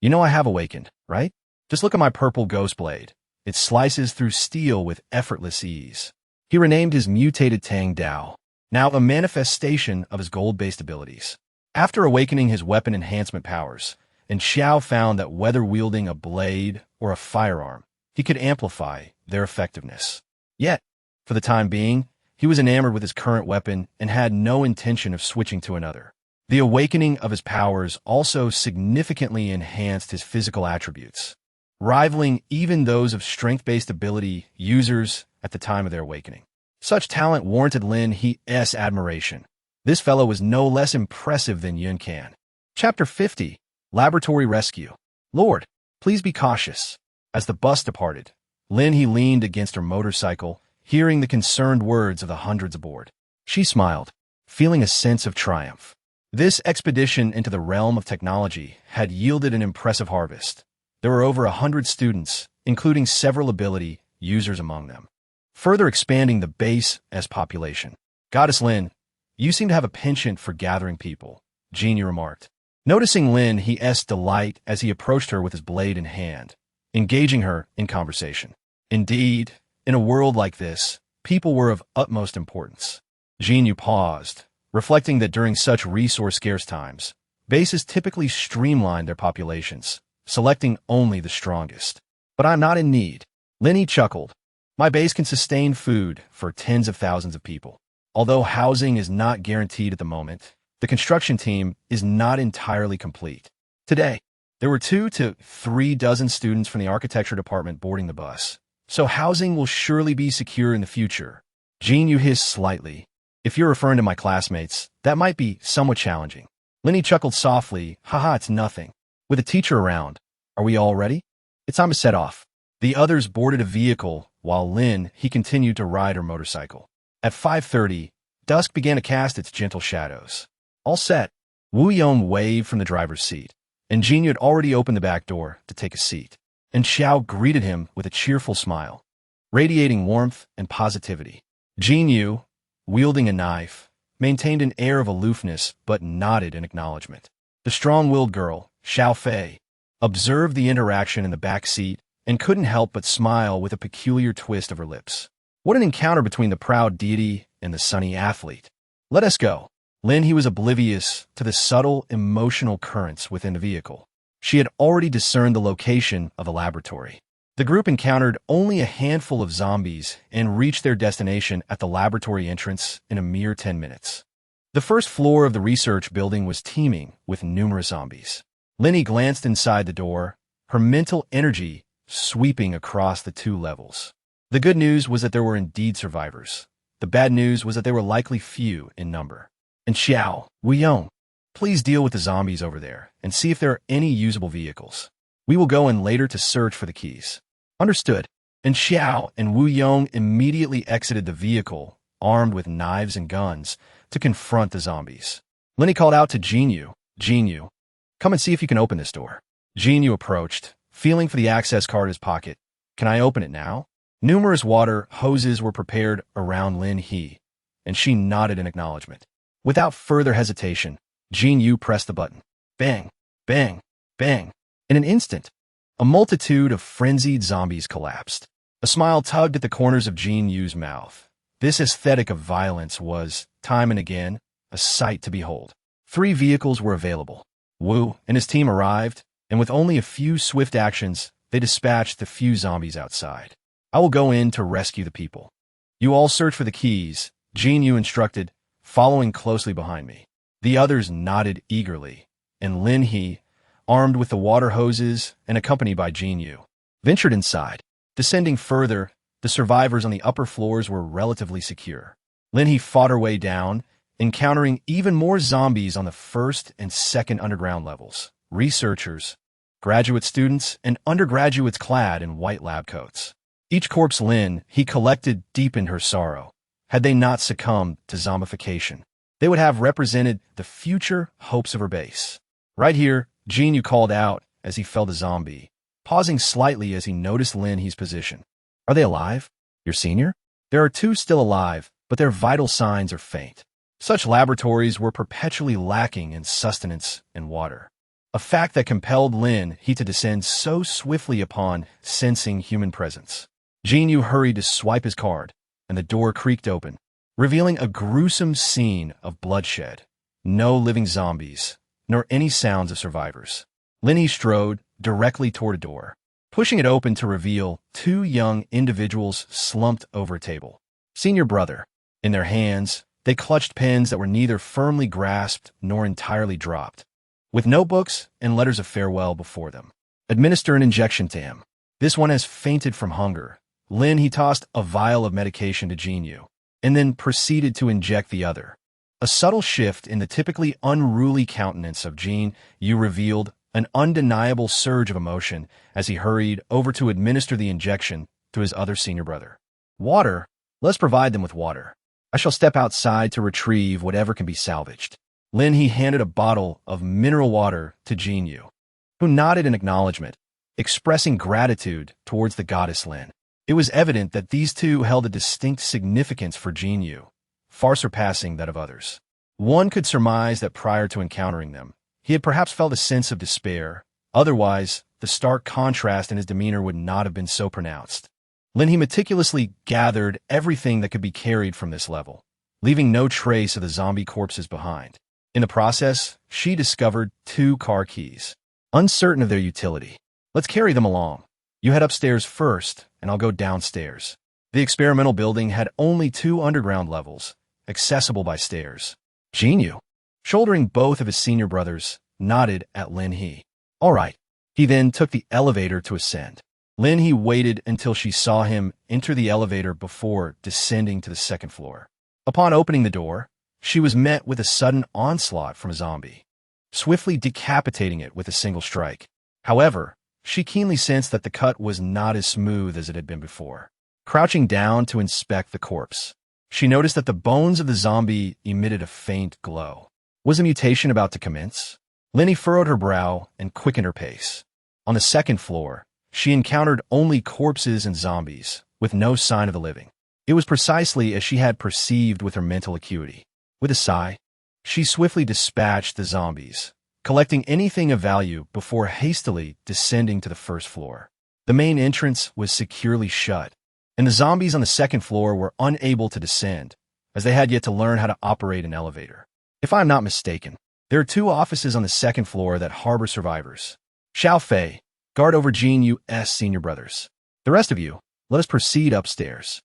You know I have awakened, right? Just look at my purple ghost blade. It slices through steel with effortless ease. He renamed his mutated Tang Dao, now a manifestation of his gold-based abilities. After awakening his weapon enhancement powers, and Xiao found that whether wielding a blade or a firearm, he could amplify their effectiveness. Yet, for the time being, he was enamored with his current weapon and had no intention of switching to another. The awakening of his powers also significantly enhanced his physical attributes, rivaling even those of strength-based ability users at the time of their awakening. Such talent warranted Lin He's admiration. This fellow was no less impressive than Yun Can. Chapter 50. Laboratory Rescue. Lord, please be cautious. As the bus departed, Lin He leaned against her motorcycle, hearing the concerned words of the hundreds aboard. She smiled, feeling a sense of triumph. This expedition into the realm of technology had yielded an impressive harvest. There were over 100 students, including several ability users among them, further expanding the base.A population. Goddess Lin, you seem to have a penchant for gathering people, Genie remarked, noticing Lin He's delight as he approached her with his blade in hand, engaging her in conversation. Indeed, in a world like this, people were of utmost importance. Genie paused, reflecting that during such resource-scarce times, bases typically streamlined their populations, selecting only the strongest. But I'm not in need. Lin He chuckled. My base can sustain food for tens of thousands of people. Although housing is not guaranteed at the moment, the construction team is not entirely complete. Today, there were 2 to 3 dozen students from the architecture department boarding the bus, so housing will surely be secure in the future. Jean Yu hissed slightly. If you're referring to my classmates, that might be somewhat challenging. Lin He chuckled softly. Haha, it's nothing. With a teacher around, are we all ready? It's time to set off. The others boarded a vehicle, while Lin He continued to ride her motorcycle. At 5:30, dusk began to cast its gentle shadows. All set. Wu Yong waved from the driver's seat, and Jin Yu had already opened the back door to take a seat. And Xiao greeted him with a cheerful smile, radiating warmth and positivity. Jin Yu, wielding a knife, maintained an air of aloofness but nodded in acknowledgement. The strong-willed girl, Xiao Fei, observed the interaction in the back seat and couldn't help but smile with a peculiar twist of her lips. What an encounter between the proud deity and the sunny athlete. Let us go. Lin He was oblivious to the subtle emotional currents within the vehicle. She had already discerned the location of the laboratory. The group encountered only a handful of zombies and reached their destination at the laboratory entrance in a mere 10 minutes. The first floor of the research building was teeming with numerous zombies. Lin He glanced inside the door, her mental energy sweeping across the 2 levels. The good news was that there were indeed survivors. The bad news was that they were likely few in number. And Xiao, Wuyong, please deal with the zombies over there and see if there are any usable vehicles. We will go in later to search for the keys. Understood. And Xiao and Wuyong immediately exited the vehicle, armed with knives and guns, to confront the zombies. Lin He called out to Jinyu, Jinyu, come and see if you can open this door. Jinyu approached, feeling for the access card in his pocket. Can I open it now? Numerous water hoses were prepared around Lin He, and she nodded in acknowledgement. Without further hesitation, Jinyu pressed the button. Bang, bang, bang. In an instant, a multitude of frenzied zombies collapsed. A smile tugged at the corners of Jinyu's mouth. This aesthetic of violence was, time and again, a sight to behold. 3 vehicles were available. Wu and his team arrived, and with only a few swift actions, they dispatched the few zombies outside. I will go in to rescue the people. You all search for the keys, Jinyu instructed, following closely behind me. The others nodded eagerly, and Lin He, armed with the water hoses and accompanied by Jinyu, ventured inside. Descending further, the survivors on the upper floors were relatively secure. Lin He fought her way down, encountering even more zombies on the first and second underground levels. Researchers, graduate students, and undergraduates clad in white lab coats. Each corpse Lin He collected deepened her sorrow. Had they not succumbed to zombification, they would have represented the future hopes of her base. Right here, Jinyu called out as he felt a zombie, pausing slightly as he noticed Lin He's position. Are they alive? Your senior? There are 2 still alive, but their vital signs are faint. Such laboratories were perpetually lacking in sustenance and water, a fact that compelled Lin He to descend so swiftly upon sensing human presence. Jinyu hurried to swipe his card, and the door creaked open, revealing a gruesome scene of bloodshed. No living zombies, nor any sounds of survivors. Lin He strode directly toward a door, pushing it open to reveal 2 young individuals slumped over a table. Senior brother. In their hands, they clutched pens that were neither firmly grasped nor entirely dropped, with notebooks and letters of farewell before them. Administer an injection to him. This one has fainted from hunger. Lin He tossed a vial of medication to Jinyu, and then proceeded to inject the other. A subtle shift in the typically unruly countenance of Jinyu revealed an undeniable surge of emotion as he hurried over to administer the injection to his other senior brother. Water? Let's provide them with water. I shall step outside to retrieve whatever can be salvaged. Lin He handed a bottle of mineral water to Jinyu, who nodded in acknowledgement, expressing gratitude towards the goddess Lin. It was evident that these 2 held a distinct significance for Jinyu, far surpassing that of others. One could surmise that prior to encountering them, he had perhaps felt a sense of despair. Otherwise, the stark contrast in his demeanor would not have been so pronounced. Lin He meticulously gathered everything that could be carried from this level, leaving no trace of the zombie corpses behind. In the process, she discovered 2 car keys, uncertain of their utility. Let's carry them along. You head upstairs first, and I'll go downstairs. The experimental building had only 2 underground levels, accessible by stairs. Jinyu, shouldering both of his senior brothers, nodded at Lin He. All right. He then took the elevator to ascend. Lin He waited until she saw him enter the elevator before descending to the 2nd floor. Upon opening the door, she was met with a sudden onslaught from a zombie, swiftly decapitating it with a single strike. However, she keenly sensed that the cut was not as smooth as it had been before. Crouching down to inspect the corpse, she noticed that the bones of the zombie emitted a faint glow. Was a mutation about to commence? Lin He furrowed her brow and quickened her pace. On the 2nd floor, she encountered only corpses and zombies, with no sign of the living. It was precisely as she had perceived with her mental acuity. With a sigh, she swiftly dispatched the zombies, collecting anything of value before hastily descending to the 1st floor. The main entrance was securely shut, and the zombies on the 2nd floor were unable to descend, as they had yet to learn how to operate an elevator. If I am not mistaken, there are 2 offices on the 2nd floor that harbor survivors. Xiao Fei, guard over Jinyu's senior brothers. The rest of you, let us proceed upstairs.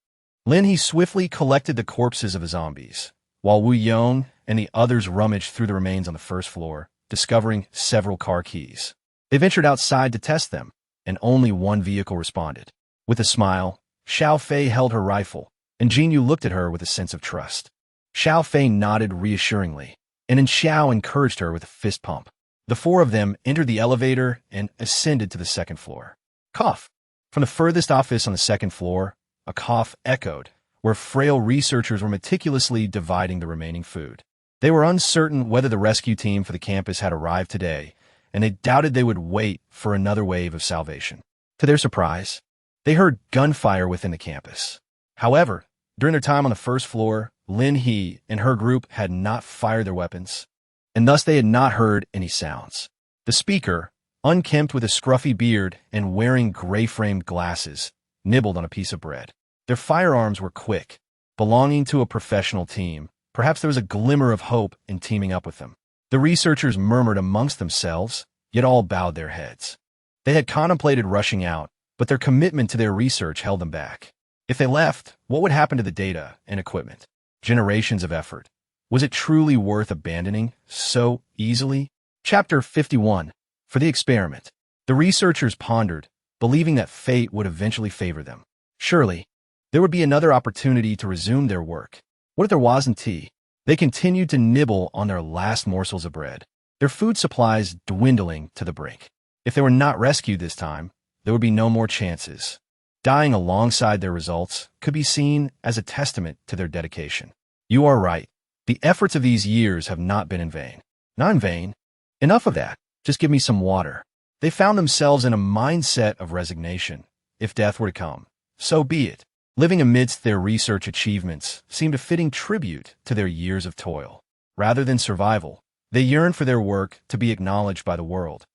Lin He swiftly collected the corpses of the zombies, while Wu Yong and the others rummaged through the remains on the first floor, discovering several car keys. They ventured outside to test them, and only one vehicle responded. With a smile, Xiao Fei held her rifle, and Jinyu looked at her with a sense of trust. Xiao Fei nodded reassuringly, and then Xiao encouraged her with a fist pump. The four of them entered the elevator and ascended to the second floor. Cough. From the furthest office on the second floor, a cough echoed, where frail researchers were meticulously dividing the remaining food. They were uncertain whether the rescue team for the campus had arrived today, and they doubted they would wait for another wave of salvation. To their surprise, they heard gunfire within the campus. However, during their time on the first floor, Lin He and her group had not fired their weapons, and thus they had not heard any sounds. The speaker, unkempt with a scruffy beard and wearing gray-framed glasses, nibbled on a piece of bread. Their firearms were quick, belonging to a professional team. Perhaps there was a glimmer of hope in teaming up with them. The researchers murmured amongst themselves, yet all bowed their heads. They had contemplated rushing out, but their commitment to their research held them back. If they left, what would happen to the data and equipment? Generations of effort. Was it truly worth abandoning so easily? Chapter 51. For the experiment. The researchers pondered, believing that fate would eventually favor them. Surely, there would be another opportunity to resume their work. What if there wasn't tea? They continued to nibble on their last morsels of bread, their food supplies dwindling to the brink. If they were not rescued this time, there would be no more chances. Dying alongside their results could be seen as a testament to their dedication. You are right. The efforts of these years have not been in vain. Not in vain. Enough of that. Just give me some water. They found themselves in a mindset of resignation. If death were to come, so be it. Living amidst their research achievements seemed a fitting tribute to their years of toil. Rather than survival, they yearned for their work to be acknowledged by the world,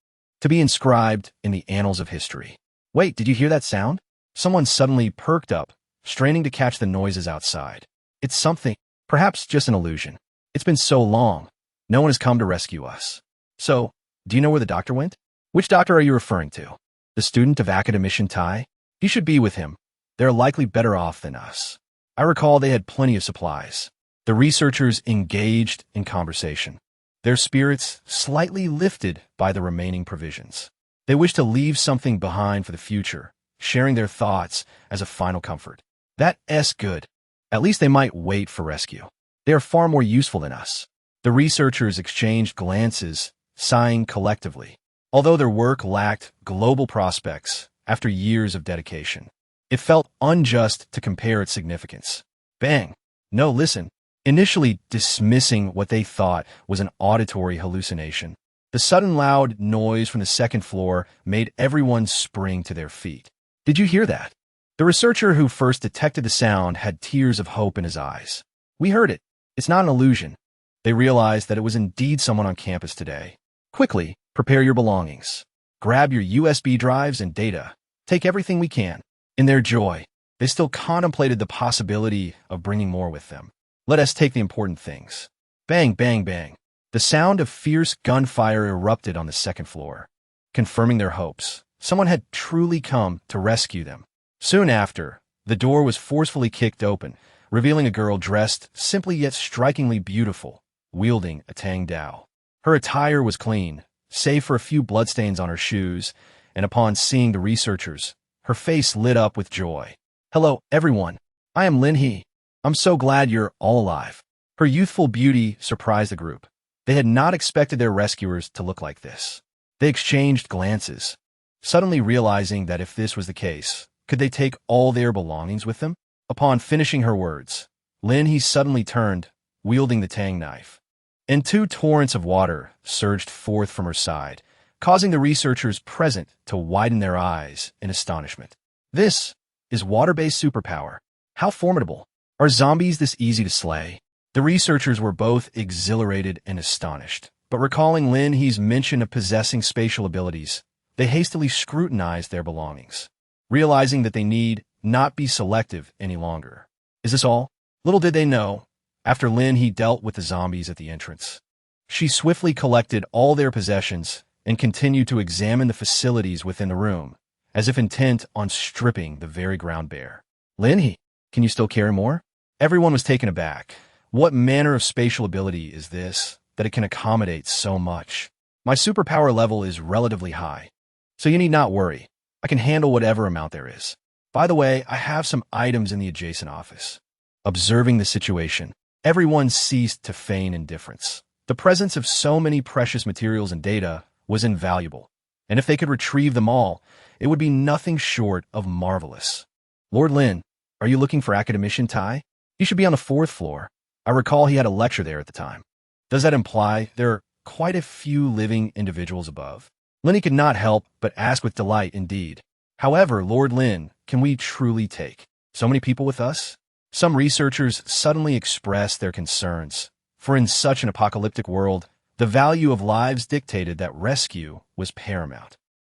to be inscribed in the annals of history. Wait, did you hear that sound? Someone suddenly perked up, straining to catch the noises outside. It's something, perhaps just an illusion. It's been so long. No one has come to rescue us. So, do you know where the doctor went? Which doctor are you referring to? The student of academician Tai? You should be with him. They're likely better off than us. I recall they had plenty of supplies. The researchers engaged in conversation, their spirits slightly lifted by the remaining provisions. They wished to leave something behind for the future, sharing their thoughts as a final comfort. That's good. At least they might wait for rescue. They are far more useful than us. The researchers exchanged glances, sighing collectively. Although their work lacked global prospects after years of dedication, it felt unjust to compare its significance. Bang! No, listen. Initially dismissing what they thought was an auditory hallucination, the sudden loud noise from the second floor made everyone spring to their feet. Did you hear that? The researcher who first detected the sound had tears of hope in his eyes. We heard it. It's not an illusion. They realized that it was indeed someone on campus today. Quickly, prepare your belongings. Grab your USB drives and data. Take everything we can. In their joy, they still contemplated the possibility of bringing more with them. Let us take the important things. Bang, bang, bang. The sound of fierce gunfire erupted on the second floor, confirming their hopes. Someone had truly come to rescue them. Soon after, the door was forcefully kicked open, revealing a girl dressed simply yet strikingly beautiful, wielding a tang dao. Her attire was clean, save for a few bloodstains on her shoes, and upon seeing the researchers, her face lit up with joy. Hello, everyone. I am Lin He. I'm so glad you're all alive. Her youthful beauty surprised the group. They had not expected their rescuers to look like this. They exchanged glances, suddenly realizing that if this was the case, could they take all their belongings with them? Upon finishing her words, Lin He suddenly turned, wielding the tang knife, and two torrents of water surged forth from her side, causing the researchers present to widen their eyes in astonishment. This is water-based superpower. How formidable! Are zombies this easy to slay? The researchers were both exhilarated and astonished, but recalling Lin He's mention of possessing spatial abilities, they hastily scrutinized their belongings, realizing that they need not be selective any longer. Is this all? Little did they know, after Lin He dealt with the zombies at the entrance, she swiftly collected all their possessions and continued to examine the facilities within the room, as if intent on stripping the very ground bare. Lin He, can you still carry more? Everyone was taken aback. What manner of spatial ability is this, that it can accommodate so much? My superpower level is relatively high, so you need not worry. I can handle whatever amount there is. By the way, I have some items in the adjacent office. Observing the situation, everyone ceased to feign indifference. The presence of so many precious materials and data was invaluable, and if they could retrieve them all, it would be nothing short of marvelous. Lord Lin, are you looking for academician Tai? He should be on the 4th floor. I recall he had a lecture there at the time. Does that imply there are quite a few living individuals above? Lin could not help but ask with delight indeed. However, Lord Lin, can we truly take so many people with us? Some researchers suddenly expressed their concerns, for in such an apocalyptic world, the value of lives dictated that rescue was paramount.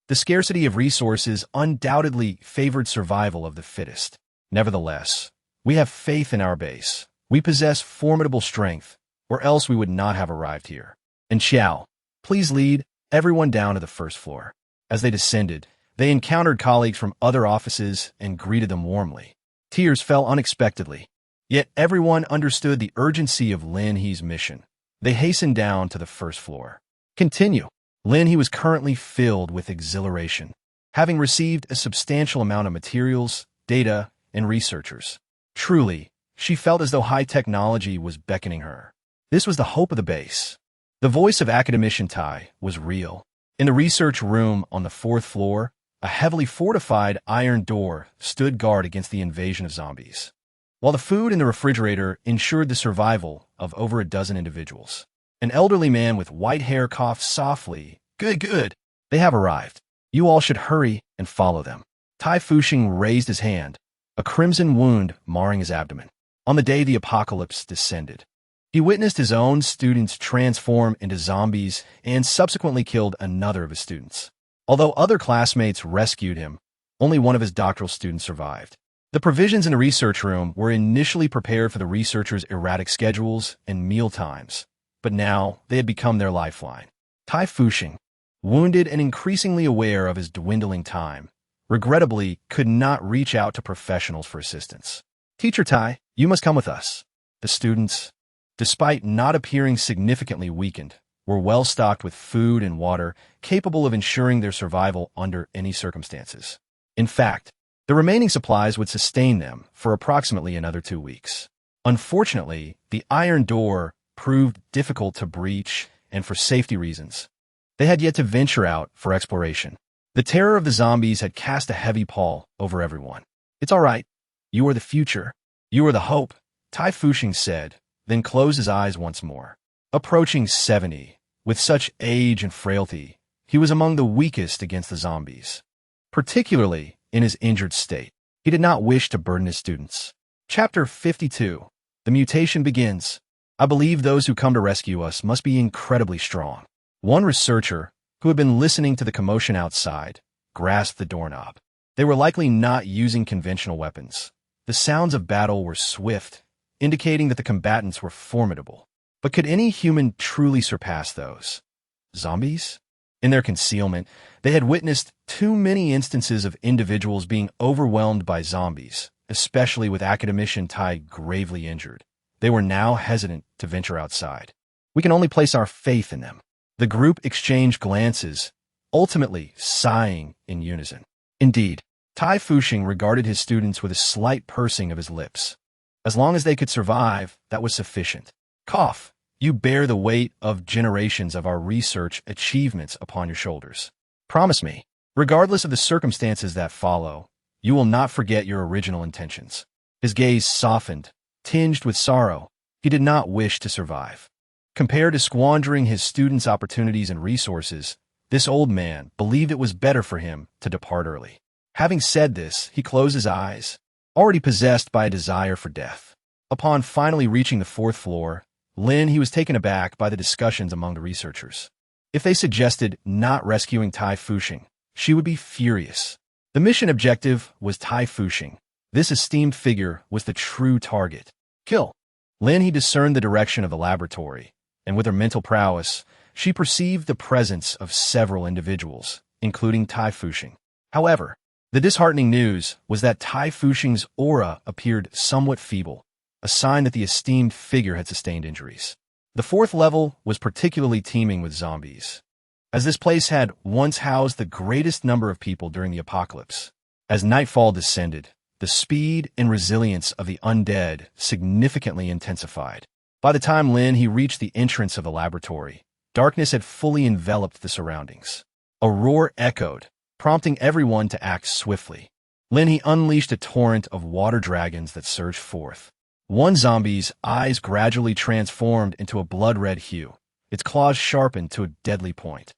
The scarcity of resources undoubtedly favored survival of the fittest. Nevertheless, we have faith in our base. We possess formidable strength, or else we would not have arrived here. And Xiao, please lead everyone down to the 1st floor. As they descended, they encountered colleagues from other offices and greeted them warmly. Tears fell unexpectedly, yet everyone understood the urgency of Lin He's mission. They hastened down to the 1st floor. Continue. Lin He was currently filled with exhilaration, having received a substantial amount of materials, data, and researchers. Truly, she felt as though high technology was beckoning her. This was the hope of the base. The voice of academician Tai was real. In the research room on the 4th floor, a heavily fortified iron door stood guard against the invasion of zombies, while the food in the refrigerator ensured the survival of over a dozen individuals. An elderly man with white hair coughed softly. Good, good. They have arrived. You all should hurry and follow them. Tai Fuxing raised his hand, a crimson wound marring his abdomen. On the day the apocalypse descended, he witnessed his own students transform into zombies and subsequently killed another of his students. Although other classmates rescued him, only one of his doctoral students survived. The provisions in the research room were initially prepared for the researchers' erratic schedules and meal times, but now they had become their lifeline. Tai Fuxing, wounded and increasingly aware of his dwindling time, regrettably could not reach out to professionals for assistance. Teacher Tai, you must come with us. The students, despite not appearing significantly weakened, were well stocked with food and water, capable of ensuring their survival under any circumstances. In fact, the remaining supplies would sustain them for approximately another 2 weeks. Unfortunately, the iron door proved difficult to breach, and for safety reasons, they had yet to venture out for exploration. The terror of the zombies had cast a heavy pall over everyone. It's all right. You are the future. You are the hope, Tai Fuxing said, then closed his eyes once more. Approaching 70, with such age and frailty, he was among the weakest against the zombies, particularly in his injured state. He did not wish to burden his students. Chapter 52. The mutation begins. I believe those who come to rescue us must be incredibly strong. One researcher, who had been listening to the commotion outside, grasped the doorknob. They were likely not using conventional weapons. The sounds of battle were swift, indicating that the combatants were formidable. But could any human truly surpass those zombies? In their concealment, they had witnessed too many instances of individuals being overwhelmed by zombies, especially with academician Tai gravely injured. They were now hesitant to venture outside. We can only place our faith in them. The group exchanged glances, ultimately sighing in unison. Indeed, Tai Fuxing regarded his students with a slight pursing of his lips. As long as they could survive, that was sufficient. Cough. You bear the weight of generations of our research achievements upon your shoulders. Promise me, regardless of the circumstances that follow, you will not forget your original intentions. His gaze softened, tinged with sorrow. He did not wish to survive. Compared to squandering his students' opportunities and resources, this old man believed it was better for him to depart early. Having said this, he closed his eyes, already possessed by a desire for death. Upon finally reaching the 4th floor, He was taken aback by the discussions among the researchers. If they suggested not rescuing Tai Fuxing, she would be furious. The mission objective was Tai Fuxing. This esteemed figure was the true target. Kill. Lin He discerned the direction of the laboratory, and with her mental prowess, she perceived the presence of several individuals, including Tai Fuxing. However, the disheartening news was that Tai Fuxing's aura appeared somewhat feeble, a sign that the esteemed figure had sustained injuries. The fourth level was particularly teeming with zombies, as this place had once housed the greatest number of people during the apocalypse. As nightfall descended, the speed and resilience of the undead significantly intensified. By the time Lin He reached the entrance of the laboratory, darkness had fully enveloped the surroundings. A roar echoed, prompting everyone to act swiftly. Lin He unleashed a torrent of water dragons that surged forth. One zombie's eyes gradually transformed into a blood-red hue, its claws sharpened to a deadly point,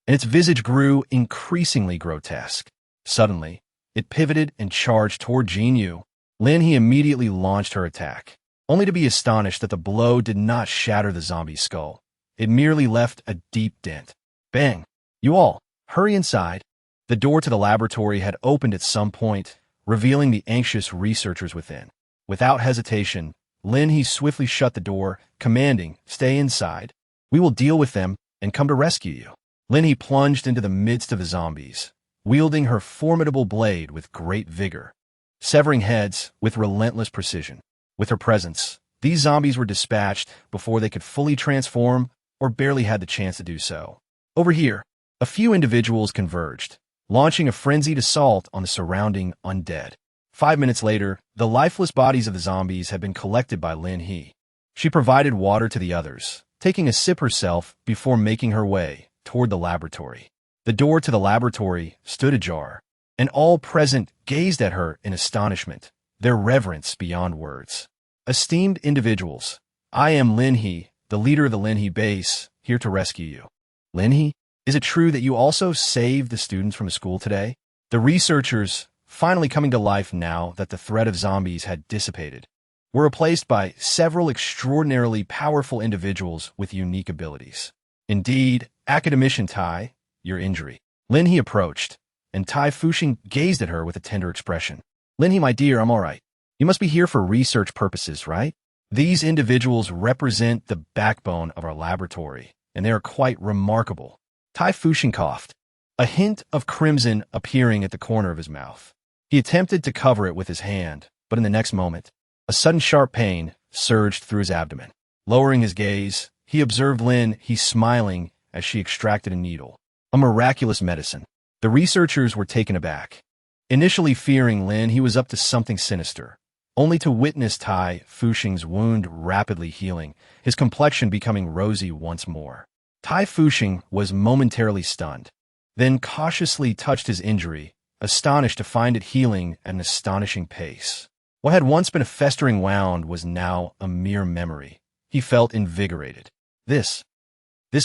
and its visage grew increasingly grotesque. Suddenly, it pivoted and charged toward Jin Yu. Lin He immediately launched her attack, only to be astonished that the blow did not shatter the zombie's skull. It merely left a deep dent. Bang! You all, hurry inside. The door to the laboratory had opened at some point, revealing the anxious researchers within. Without hesitation, Lin He swiftly shut the door, commanding, "Stay inside. We will deal with them and come to rescue you." Lin He plunged into the midst of the zombies, wielding her formidable blade with great vigor, severing heads with relentless precision. With her presence, these zombies were dispatched before they could fully transform or barely had the chance to do so. Over here, a few individuals converged, launching a frenzied assault on the surrounding undead. 5 minutes later, the lifeless bodies of the zombies had been collected by Lin He. She provided water to the others, taking a sip herself before making her way toward the laboratory. The door to the laboratory stood ajar, and all present gazed at her in astonishment, their reverence beyond words. "Esteemed individuals, I am Lin He, the leader of the Lin He base, here to rescue you." "Lin He, is it true that you also saved the students from the school today?" The researchers, finally coming to life now that the threat of zombies had dissipated, were replaced by several extraordinarily powerful individuals with unique abilities. "Indeed, academician Tai, your injury." Lin He approached, and Tai Fuxing gazed at her with a tender expression. "Lin He, my dear, I'm all right. You must be here for research purposes, right?" These individuals represent the backbone of our laboratory, and they are quite remarkable. Tai Fuxing coughed, a hint of crimson appearing at the corner of his mouth. He attempted to cover it with his hand, but in the next moment, a sudden sharp pain surged through his abdomen. Lowering his gaze, he observed Lin He smiling as she extracted a needle. A miraculous medicine. The researchers were taken aback, initially fearing Lin He was up to something sinister, only to witness Tai Fuxing's wound rapidly healing, his complexion becoming rosy once more. Tai Fuxing was momentarily stunned, then cautiously touched his injury, astonished to find it healing at an astonishing pace. What had once been a festering wound was now a mere memory. He felt invigorated. This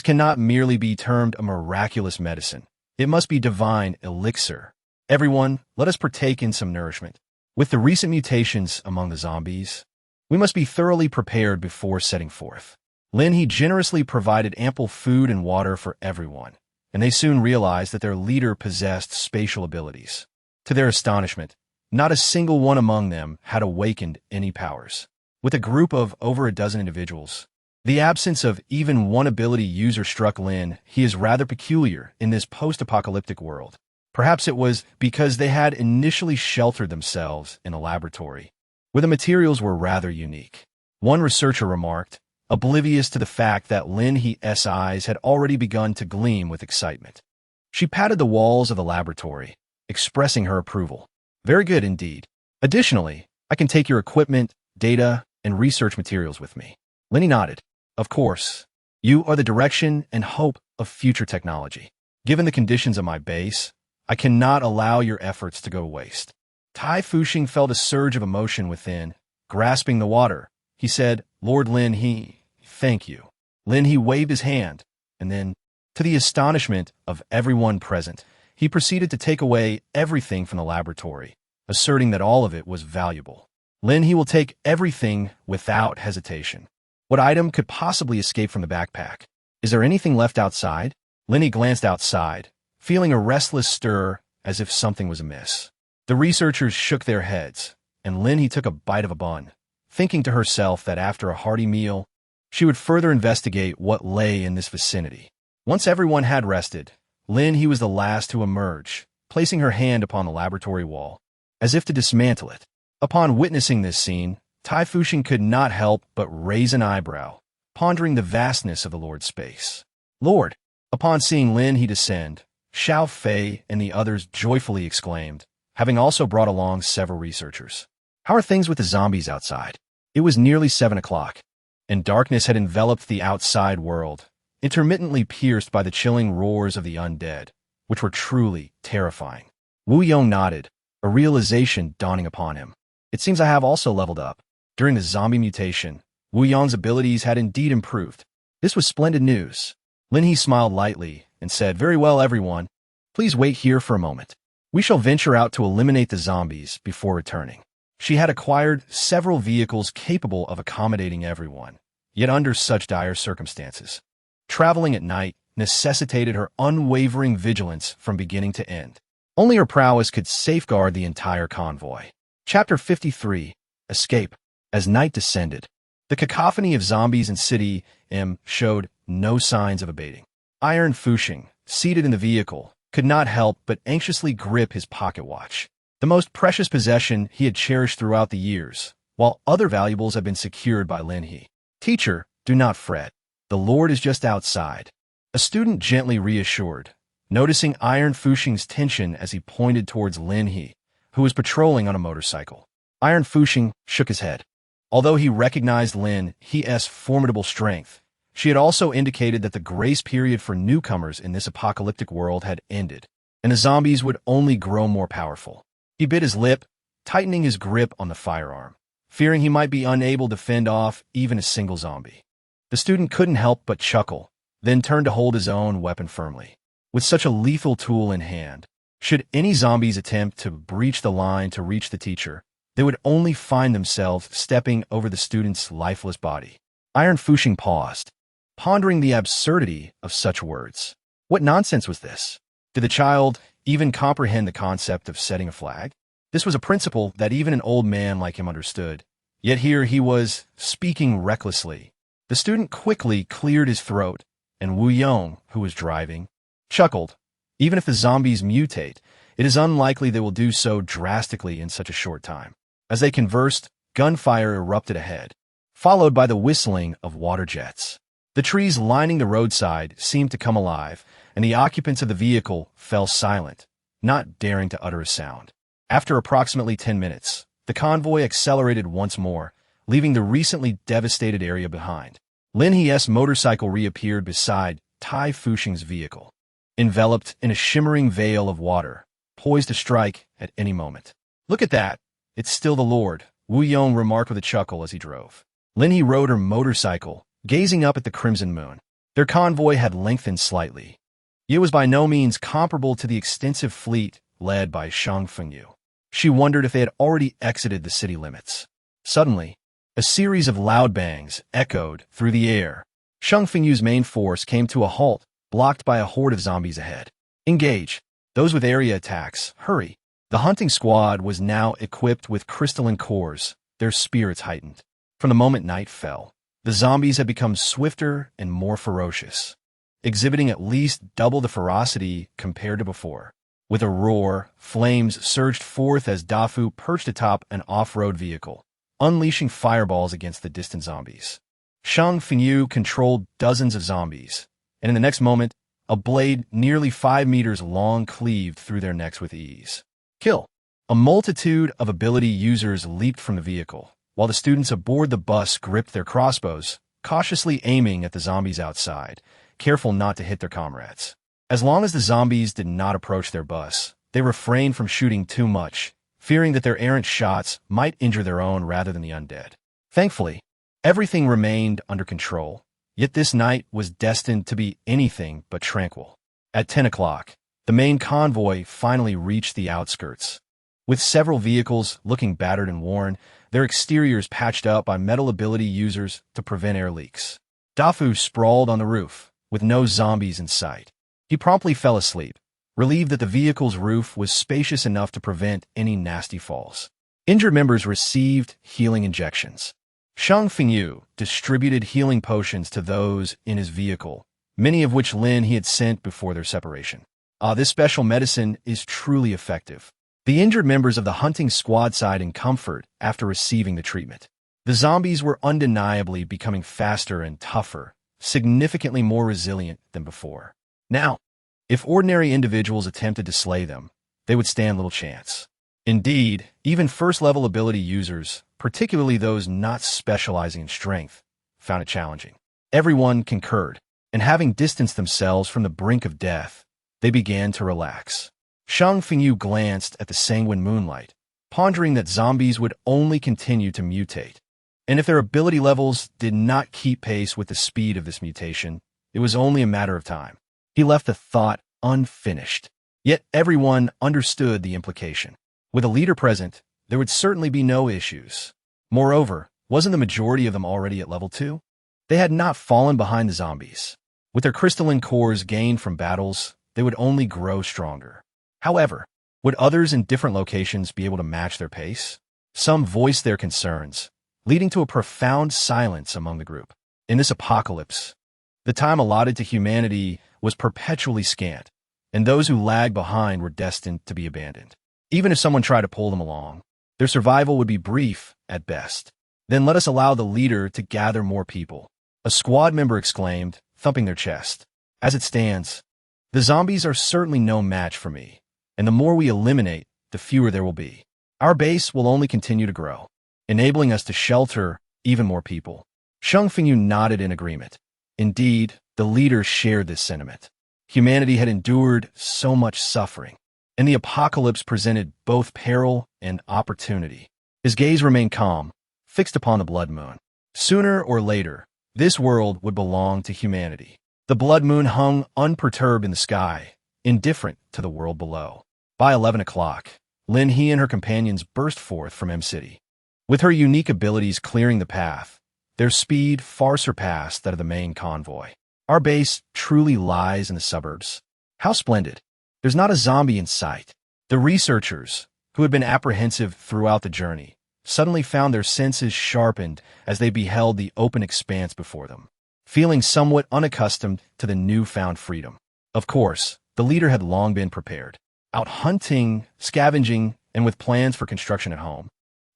cannot merely be termed a miraculous medicine. It must be divine elixir. Everyone, let us partake in some nourishment. With the recent mutations among the zombies, we must be thoroughly prepared before setting forth. Lin He generously provided ample food and water for everyone, and they soon realized that their leader possessed spatial abilities. To their astonishment, not a single one among them had awakened any powers. With a group of over a dozen individuals, the absence of even one ability user struck Lin He as rather peculiar in this post-apocalyptic world. Perhaps it was because they had initially sheltered themselves in a laboratory, where the materials were rather unique. One researcher remarked, oblivious to the fact that Lin He's eyes had already begun to gleam with excitement. She patted the walls of the laboratory, expressing her approval. "Very good indeed. Additionally, I can take your equipment, data, and research materials with me." Lin He nodded. "Of course. You are the direction and hope of future technology. Given the conditions of my base, I cannot allow your efforts to go to waste." Tai Fuxing felt a surge of emotion within. Grasping the water, he said, "Lord Lin He, thank you." Lin He waved his hand, and then, to the astonishment of everyone present, he proceeded to take away everything from the laboratory, asserting that all of it was valuable. Lin He will take everything without hesitation. What item could possibly escape from the backpack? Is there anything left outside? Lin He glanced outside, feeling a restless stir as if something was amiss. The researchers shook their heads, and Lin He took a bite of a bun, thinking to herself that after a hearty meal, she would further investigate what lay in this vicinity. Once everyone had rested, Lin He was the last to emerge, placing her hand upon the laboratory wall, as if to dismantle it. Upon witnessing this scene, Tai Fuxing could not help but raise an eyebrow, pondering the vastness of the Lord's space. Lord! Upon seeing Lin He descend, Xiao Fei and the others joyfully exclaimed, having also brought along several researchers. How are things with the zombies outside? It was nearly 7 o'clock, and darkness had enveloped the outside world, intermittently pierced by the chilling roars of the undead, which were truly terrifying. Wu Yong nodded, a realization dawning upon him. It seems I have also leveled up. During the zombie mutation, Wu Yong's abilities had indeed improved. This was splendid news. Lin He smiled lightly and said, "Very well, everyone. Please wait here for a moment. We shall venture out to eliminate the zombies before returning." She had acquired several vehicles capable of accommodating everyone, yet under such dire circumstances. Traveling at night necessitated her unwavering vigilance from beginning to end. Only her prowess could safeguard the entire convoy. Chapter 53. Escape. As night descended, the cacophony of zombies in City M showed no signs of abating. Iron Fuxing, seated in the vehicle, could not help but anxiously grip his pocket watch, the most precious possession he had cherished throughout the years, while other valuables had been secured by Lin He. "Teacher, do not fret. The Lord is just outside," a student gently reassured, noticing Iron Fuxing's tension as he pointed towards Lin He, who was patrolling on a motorcycle. Iron Fuxing shook his head. Although he recognized Lin He's formidable strength, she had also indicated that the grace period for newcomers in this apocalyptic world had ended, and the zombies would only grow more powerful. He bit his lip, tightening his grip on the firearm, fearing he might be unable to fend off even a single zombie. The student couldn't help but chuckle, then turned to hold his own weapon firmly. With such a lethal tool in hand, should any zombies attempt to breach the line to reach the teacher, they would only find themselves stepping over the student's lifeless body. Iron Fuxing paused, pondering the absurdity of such words. What nonsense was this? Did the child even comprehend the concept of setting a flag? This was a principle that even an old man like him understood, yet here he was speaking recklessly. The student quickly cleared his throat, and Wu Yong, who was driving, chuckled. Even if the zombies mutate, it is unlikely they will do so drastically in such a short time. As they conversed, gunfire erupted ahead, followed by the whistling of water jets. The trees lining the roadside seemed to come alive, and the occupants of the vehicle fell silent, not daring to utter a sound. After approximately 10 minutes, the convoy accelerated once more, leaving the recently devastated area behind. Lin He's motorcycle reappeared beside Tai Fuxing's vehicle, enveloped in a shimmering veil of water, poised to strike at any moment. "Look at that! It's still the Lord," Wu Yong remarked with a chuckle as he drove. Lin He rode her motorcycle, gazing up at the crimson moon. Their convoy had lengthened slightly. It was by no means comparable to the extensive fleet led by Shang Fengyu. She wondered if they had already exited the city limits. Suddenly, a series of loud bangs echoed through the air. Shang Fengyu's main force came to a halt, blocked by a horde of zombies ahead. "Engage! Those with area attacks, hurry!" The hunting squad was now equipped with crystalline cores, their spirits heightened. From the moment night fell, the zombies had become swifter and more ferocious, exhibiting at least double the ferocity compared to before. With a roar, flames surged forth as Dafu perched atop an off-road vehicle, unleashing fireballs against the distant zombies. Shang Fengyu controlled dozens of zombies, and in the next moment, a blade nearly 5 meters long cleaved through their necks with ease. Kill! A multitude of ability users leaped from the vehicle, while the students aboard the bus gripped their crossbows, cautiously aiming at the zombies outside, careful not to hit their comrades. As long as the zombies did not approach their bus, they refrained from shooting too much, fearing that their errant shots might injure their own rather than the undead. Thankfully, everything remained under control, yet this night was destined to be anything but tranquil. At 10 o'clock, the main convoy finally reached the outskirts. With several vehicles looking battered and worn, their exteriors patched up by metal ability users to prevent air leaks. Dafu sprawled on the roof, with no zombies in sight. He promptly fell asleep, relieved that the vehicle's roof was spacious enough to prevent any nasty falls. Injured members received healing injections. Shang Fengyu distributed healing potions to those in his vehicle, many of which Lin He had sent before their separation. This special medicine is truly effective. The injured members of the hunting squad sighed in comfort after receiving the treatment. The zombies were undeniably becoming faster and tougher, significantly more resilient than before. Now, if ordinary individuals attempted to slay them, they would stand little chance. Indeed, even first-level ability users, particularly those not specializing in strength, found it challenging. Everyone concurred, and having distanced themselves from the brink of death, they began to relax. Shang Fengyu glanced at the sanguine moonlight, pondering that zombies would only continue to mutate. And if their ability levels did not keep pace with the speed of this mutation, it was only a matter of time. He left the thought unfinished. Yet everyone understood the implication. With a leader present, there would certainly be no issues. Moreover, wasn't the majority of them already at level 2? They had not fallen behind the zombies. With their crystalline cores gained from battles, they would only grow stronger. However, would others in different locations be able to match their pace? Some voiced their concerns, leading to a profound silence among the group. In this apocalypse, the time allotted to humanity was perpetually scant, and those who lagged behind were destined to be abandoned. Even if someone tried to pull them along, their survival would be brief at best. Then let us allow the leader to gather more people, a squad member exclaimed, thumping their chest. As it stands, the zombies are certainly no match for me, and the more we eliminate, the fewer there will be. Our base will only continue to grow, enabling us to shelter even more people. Shang Fengyu nodded in agreement. Indeed, the leader shared this sentiment. Humanity had endured so much suffering, and the apocalypse presented both peril and opportunity. His gaze remained calm, fixed upon the blood moon. Sooner or later, this world would belong to humanity. The blood moon hung unperturbed in the sky, indifferent to the world below. By 11 o'clock, Lin He and her companions burst forth from M-City. With her unique abilities clearing the path, their speed far surpassed that of the main convoy. Our base truly lies in the suburbs. How splendid. There's not a zombie in sight. The researchers, who had been apprehensive throughout the journey, suddenly found their senses sharpened as they beheld the open expanse before them, feeling somewhat unaccustomed to the newfound freedom. Of course, the leader had long been prepared. Out hunting, scavenging, and with plans for construction at home.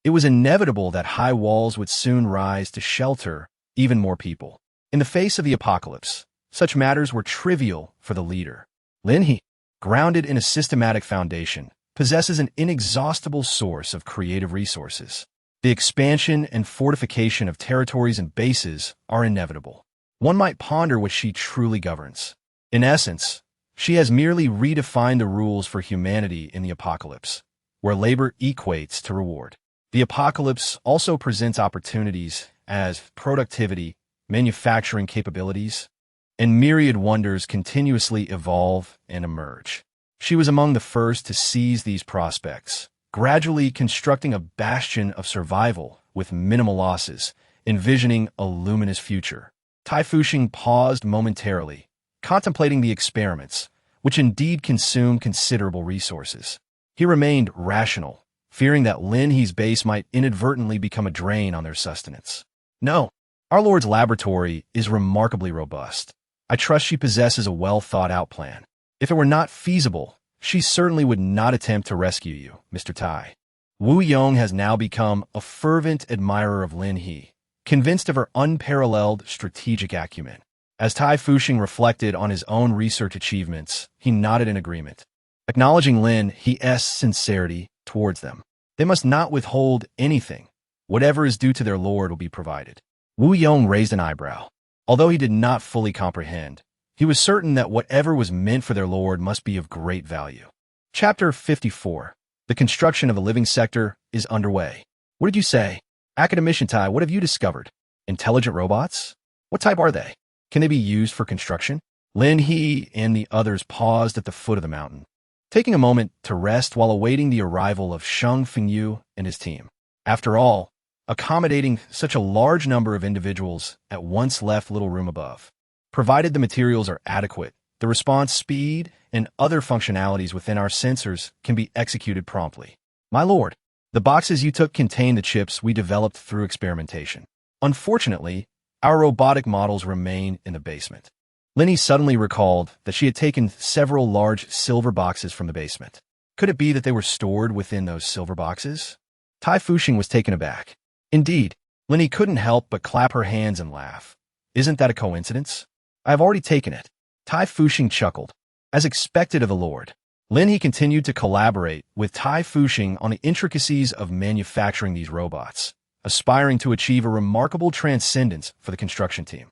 It was inevitable that high walls would soon rise to shelter even more people. In the face of the apocalypse, such matters were trivial for the leader. Lin He, grounded in a systematic foundation, possesses an inexhaustible source of creative resources. The expansion and fortification of territories and bases are inevitable. One might ponder what she truly governs. In essence, she has merely redefined the rules for humanity in the apocalypse, where labor equates to reward. The apocalypse also presents opportunities as productivity, manufacturing capabilities, and myriad wonders continuously evolve and emerge. She was among the first to seize these prospects, gradually constructing a bastion of survival with minimal losses, envisioning a luminous future. Tai Fuxing paused momentarily, contemplating the experiments, which indeed consumed considerable resources. He remained rational, fearing that Lin He's base might inadvertently become a drain on their sustenance. No, our Lord's laboratory is remarkably robust. I trust she possesses a well-thought-out plan. If it were not feasible, she certainly would not attempt to rescue you, Mr. Tai. Wu Yong has now become a fervent admirer of Lin He, convinced of her unparalleled strategic acumen. As Tai Fuxing reflected on his own research achievements, he nodded in agreement. Acknowledging Lin He's sincerity towards them, they must not withhold anything. Whatever is due to their lord will be provided. Wu Yong raised an eyebrow. Although he did not fully comprehend, he was certain that whatever was meant for their lord must be of great value. Chapter 54. The construction of a living sector is underway. What did you say? Academician Tai, what have you discovered? Intelligent robots? What type are they? Can they be used for construction? Lin He and the others paused at the foot of the mountain, taking a moment to rest while awaiting the arrival of Shang Fengyu and his team. After all, accommodating such a large number of individuals at once left little room above. Provided the materials are adequate, the response speed and other functionalities within our sensors can be executed promptly. My lord, the boxes you took contain the chips we developed through experimentation. Unfortunately, our robotic models remain in the basement. Lin He suddenly recalled that she had taken several large silver boxes from the basement. Could it be that they were stored within those silver boxes? Tai Fuxing was taken aback. Indeed, Lin He couldn't help but clap her hands and laugh. Isn't that a coincidence? I have already taken it. Tai Fuxing chuckled. As expected of the Lord, Lin He continued to collaborate with Tai Fuxing on the intricacies of manufacturing these robots, aspiring to achieve a remarkable transcendence for the construction team.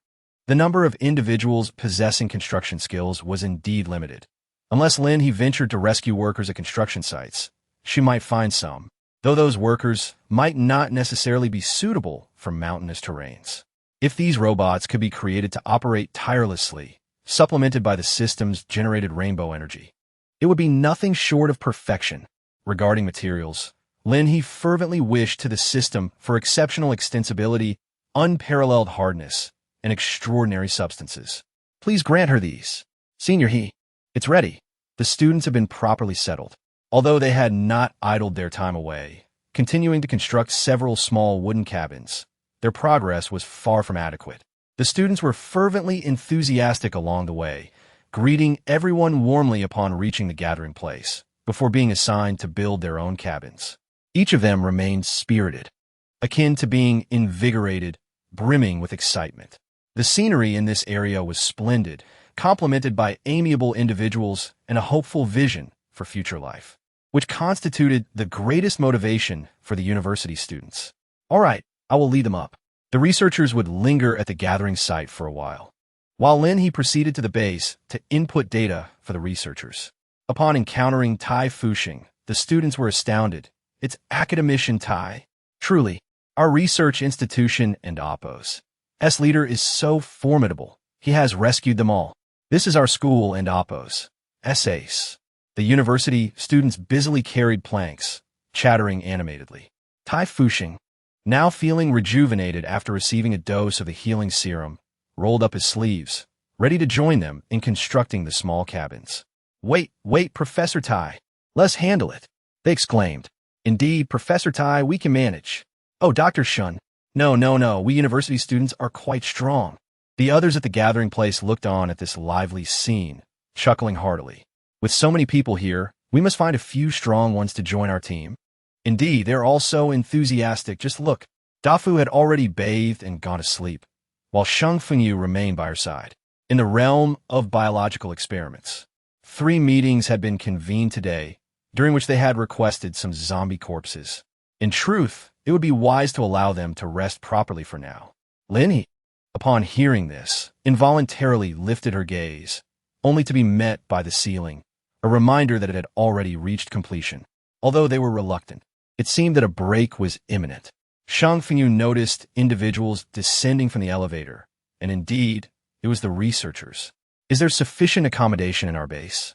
The number of individuals possessing construction skills was indeed limited. Unless Lin He ventured to rescue workers at construction sites, she might find some, though those workers might not necessarily be suitable for mountainous terrains. If these robots could be created to operate tirelessly, supplemented by the system's generated rainbow energy, it would be nothing short of perfection. Regarding materials, Lin He fervently wished to the system for exceptional extensibility, unparalleled hardness, and extraordinary substances. Please grant her these. Senior He, it's ready. The students have been properly settled. Although they had not idled their time away, continuing to construct several small wooden cabins, their progress was far from adequate. The students were fervently enthusiastic along the way, greeting everyone warmly upon reaching the gathering place, before being assigned to build their own cabins. Each of them remained spirited, akin to being invigorated, brimming with excitement. The scenery in this area was splendid, complemented by amiable individuals and a hopeful vision for future life, which constituted the greatest motivation for the university students. All right, I will lead them up. The researchers would linger at the gathering site for a while Lin He proceeded to the base to input data for the researchers. Upon encountering Tai Fuxing, the students were astounded. It's academician Tai. Truly, our research institution and Oppo's leader is so formidable. He has rescued them all. This is our school and Oppo's ace. The university students busily carried planks, chattering animatedly. Tai Fuxing, now feeling rejuvenated after receiving a dose of the healing serum, rolled up his sleeves, ready to join them in constructing the small cabins. Wait, Professor Tai. Let's handle it, they exclaimed. Indeed, Professor Tai, we can manage. Oh, Dr. Shun. No, we university students are quite strong. The others at the gathering place looked on at this lively scene, chuckling heartily. With so many people here, we must find a few strong ones to join our team. Indeed, they're all so enthusiastic. Just look. Dafu had already bathed and gone to sleep, while Shang Fengyu remained by her side. In the realm of biological experiments, 3 meetings had been convened today, during which they had requested some zombie corpses. In truth, it would be wise to allow them to rest properly for now. Lin He, upon hearing this, involuntarily lifted her gaze, only to be met by the ceiling, a reminder that it had already reached completion. Although they were reluctant, it seemed that a break was imminent. Shang Fengyu noticed individuals descending from the elevator, and indeed, it was the researchers. Is there sufficient accommodation in our base?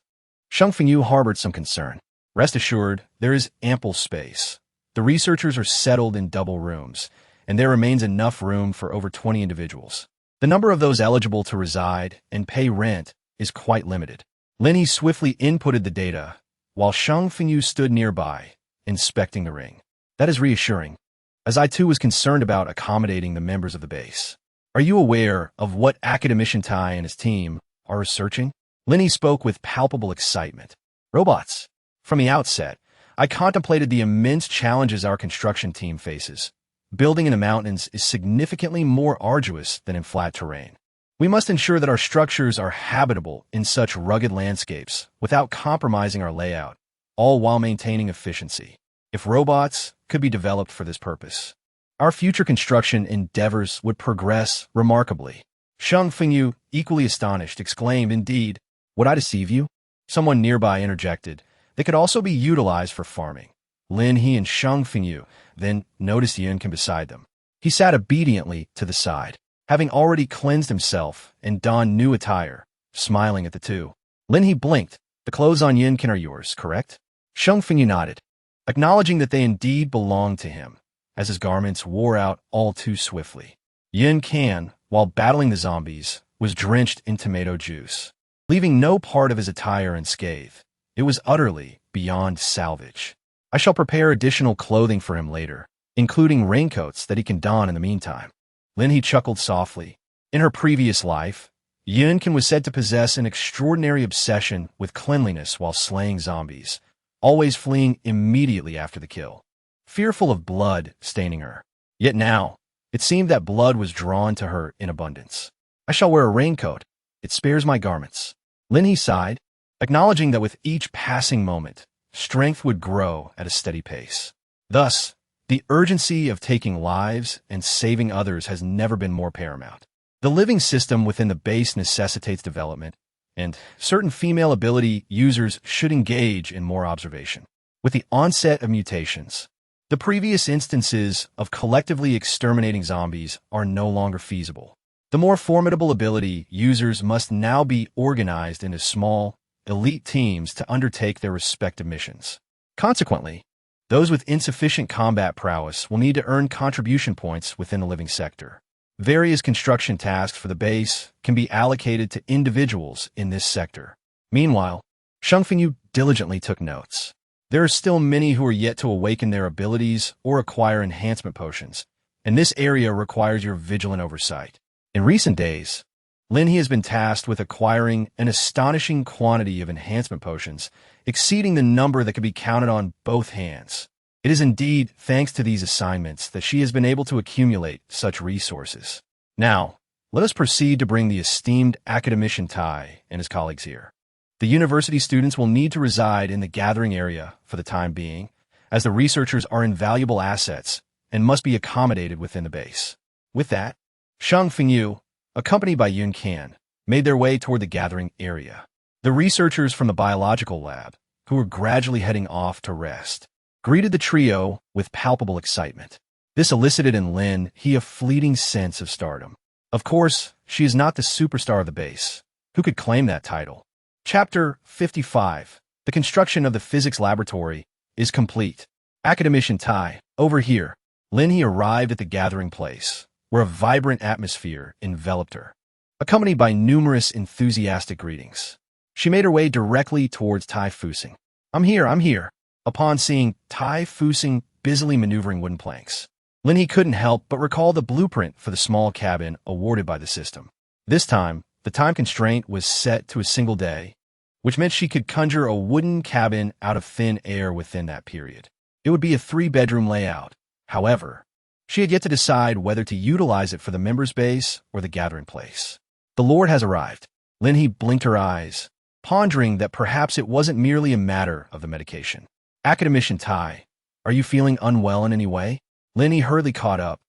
Shang Fengyu harbored some concern. Rest assured, there is ample space. The researchers are settled in double rooms, and there remains enough room for over 20 individuals. The number of those eligible to reside and pay rent is quite limited. Lin He swiftly inputted the data, while Shang Fengyu stood nearby, inspecting the ring. That is reassuring, as I too was concerned about accommodating the members of the base. Are you aware of what academician Tai and his team are researching? Lin He spoke with palpable excitement. Robots. From the outset, I contemplated the immense challenges our construction team faces. Building in the mountains is significantly more arduous than in flat terrain. We must ensure that our structures are habitable in such rugged landscapes without compromising our layout, all while maintaining efficiency. If robots could be developed for this purpose, our future construction endeavors would progress remarkably. Shang Fengyu, equally astonished, exclaimed, Indeed, would I deceive you? Someone nearby interjected. They could also be utilized for farming. Lin He and Shang Fengyu then noticed Yin beside them. He sat obediently to the side, having already cleansed himself and donned new attire, smiling at the two. Lin He blinked. The clothes on Yin are yours, correct? Shang Fengyu nodded, acknowledging that they indeed belonged to him, as his garments wore out all too swiftly. Yin Kan, while battling the zombies, was drenched in tomato juice, leaving no part of his attire unscathed. It was utterly beyond salvage. I shall prepare additional clothing for him later, including raincoats that he can don in the meantime. Lin He chuckled softly. In her previous life, Yunkin was said to possess an extraordinary obsession with cleanliness while slaying zombies, always fleeing immediately after the kill, fearful of blood staining her. Yet now, it seemed that blood was drawn to her in abundance. I shall wear a raincoat. It spares my garments. Lin He sighed, acknowledging that with each passing moment, strength would grow at a steady pace. Thus, the urgency of taking lives and saving others has never been more paramount. The living system within the base necessitates development, and certain female ability users should engage in more observation. With the onset of mutations, the previous instances of collectively exterminating zombies are no longer feasible. The more formidable ability users must now be organized into small, elite teams to undertake their respective missions. Consequently, those with insufficient combat prowess will need to earn contribution points within the living sector. Various construction tasks for the base can be allocated to individuals in this sector. Meanwhile, Shengfengyu diligently took notes. There are still many who are yet to awaken their abilities or acquire enhancement potions, and this area requires your vigilant oversight. In recent days, Lin He has been tasked with acquiring an astonishing quantity of enhancement potions, exceeding the number that can be counted on both hands. It is indeed thanks to these assignments that she has been able to accumulate such resources. Now, let us proceed to bring the esteemed academician Tai and his colleagues here. The university students will need to reside in the gathering area for the time being, as the researchers are invaluable assets and must be accommodated within the base. With that, Shengfengyu, accompanied by Yun Kan, made their way toward the gathering area. The researchers from the biological lab, who were gradually heading off to rest, greeted the trio with palpable excitement. This elicited in Lin He a fleeting sense of stardom. Of course, she is not the superstar of the base. Who could claim that title? Chapter 55. The construction of the physics laboratory is complete. Academician Tai, over here. Lin He arrived at the gathering place, where a vibrant atmosphere enveloped her. Accompanied by numerous enthusiastic greetings, she made her way directly towards Tai Fusing. I'm here. Upon seeing Tai Fusing busily maneuvering wooden planks, Lin He couldn't help but recall the blueprint for the small cabin awarded by the system. This time, the time constraint was set to a single day, which meant she could conjure a wooden cabin out of thin air within that period. It would be a 3-bedroom layout. However, she had yet to decide whether to utilize it for the members' base or the gathering place. The Lord has arrived. Lin He blinked her eyes, pondering that perhaps it wasn't merely a matter of the medication. Academician Tai, are you feeling unwell in any way? Lin He hurriedly caught up,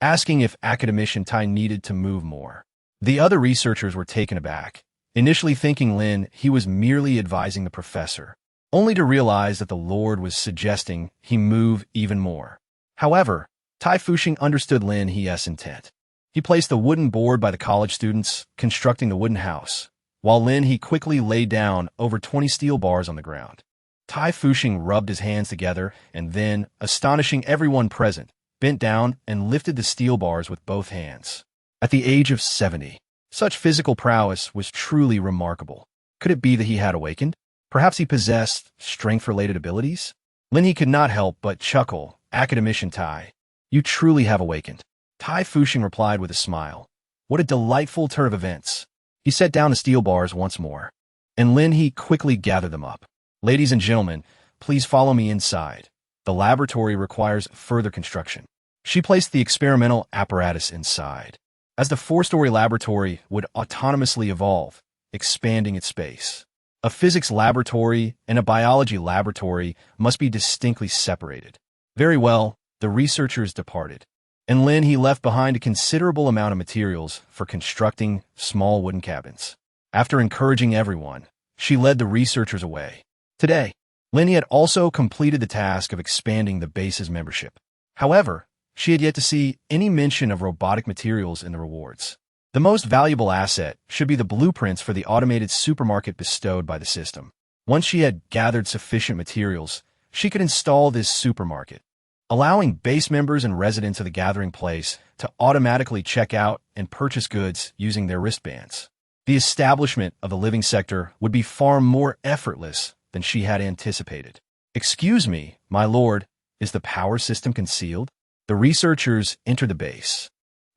asking if Academician Tai needed to move more. The other researchers were taken aback, initially thinking Lin He was merely advising the professor, only to realize that the Lord was suggesting he move even more. However, Tai Fusing understood Lin He's intent. He placed the wooden board by the college students, constructing the wooden house, while Lin He quickly laid down over 20 steel bars on the ground. Tai Fusing rubbed his hands together and then, astonishing everyone present, bent down and lifted the steel bars with both hands. At the age of 70, such physical prowess was truly remarkable. Could it be that he had awakened? Perhaps he possessed strength-related abilities? Lin He could not help but chuckle. Academician Tai, you truly have awakened. Tai Fusing replied with a smile. What a delightful turn of events. He set down the steel bars once more, and Lin He quickly gathered them up. Ladies and gentlemen, please follow me inside. The laboratory requires further construction. She placed the experimental apparatus inside, as the 4-story laboratory would autonomously evolve, expanding its space. A physics laboratory and a biology laboratory must be distinctly separated. Very well, the researchers departed, and Lin He left behind a considerable amount of materials for constructing small wooden cabins. After encouraging everyone, she led the researchers away. Today, Lin He had also completed the task of expanding the base's membership. However, she had yet to see any mention of robotic materials in the rewards. The most valuable asset should be the blueprints for the automated supermarket bestowed by the system. Once she had gathered sufficient materials, she could install this supermarket, allowing base members and residents of the gathering place to automatically check out and purchase goods using their wristbands. The establishment of the living sector would be far more effortless than she had anticipated. Excuse me, my lord, is the power system concealed? The researchers entered the base,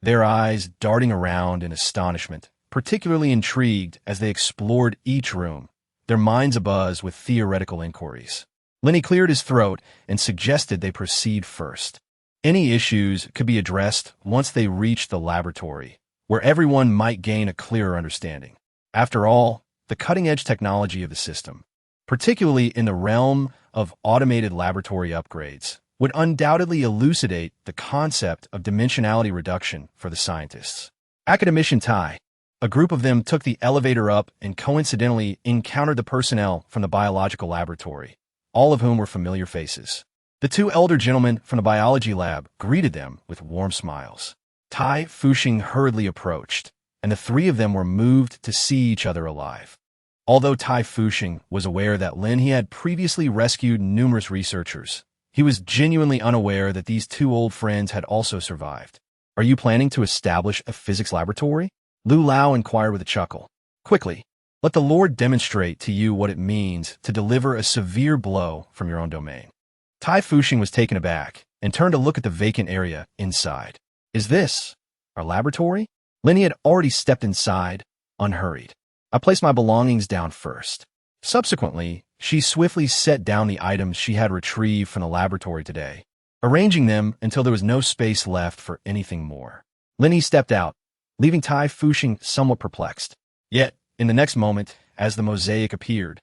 their eyes darting around in astonishment, particularly intrigued as they explored each room, their minds abuzz with theoretical inquiries. Lin He cleared his throat and suggested they proceed first. Any issues could be addressed once they reached the laboratory, where everyone might gain a clearer understanding. After all, the cutting-edge technology of the system, particularly in the realm of automated laboratory upgrades, would undoubtedly elucidate the concept of dimensionality reduction for the scientists. Academician Tai. A group of them took the elevator up and coincidentally encountered the personnel from the biological laboratory, all of whom were familiar faces. The two elder gentlemen from the biology lab greeted them with warm smiles. Tai Fuxing hurriedly approached, and the three of them were moved to see each other alive. Although Tai Fuxing was aware that Lin He had previously rescued numerous researchers, he was genuinely unaware that these two old friends had also survived. Are you planning to establish a physics laboratory? Lu Lao inquired with a chuckle. Quickly, let the Lord demonstrate to you what it means to deliver a severe blow from your own domain. Tai Fuxing was taken aback and turned to look at the vacant area inside. Is this our laboratory? Lin He had already stepped inside, unhurried. I placed my belongings down first. Subsequently, she swiftly set down the items she had retrieved from the laboratory today, arranging them until there was no space left for anything more. Lin He stepped out, leaving Tai Fuxing somewhat perplexed. Yet, in the next moment, as the mosaic appeared,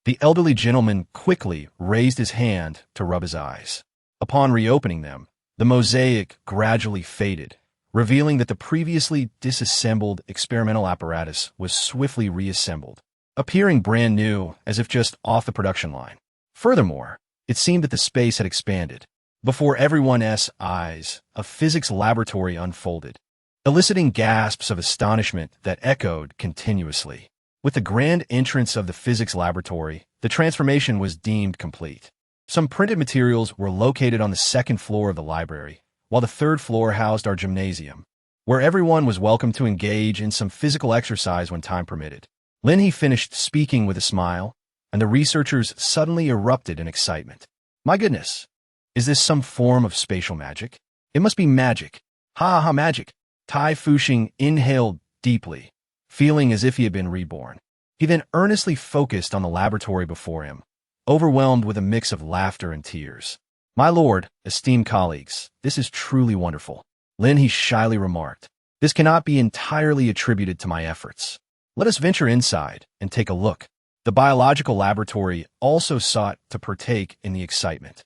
the elderly gentleman quickly raised his hand to rub his eyes. Upon reopening them, the mosaic gradually faded, revealing that the previously disassembled experimental apparatus was swiftly reassembled, appearing brand new as if just off the production line. Furthermore, it seemed that the space had expanded. Before everyone's eyes, a physics laboratory unfolded, eliciting gasps of astonishment that echoed continuously. With the grand entrance of the physics laboratory, the transformation was deemed complete. Some printed materials were located on the second floor of the library, while the third floor housed our gymnasium, where everyone was welcome to engage in some physical exercise when time permitted. Lin He finished speaking with a smile, and the researchers suddenly erupted in excitement. My goodness, is this some form of spatial magic? It must be magic. Ha ha, magic. Tai Fuxing inhaled deeply, feeling as if he had been reborn. He then earnestly focused on the laboratory before him, overwhelmed with a mix of laughter and tears. My lord, esteemed colleagues, this is truly wonderful. Lin He shyly remarked. This cannot be entirely attributed to my efforts. Let us venture inside and take a look. The biological laboratory also sought to partake in the excitement,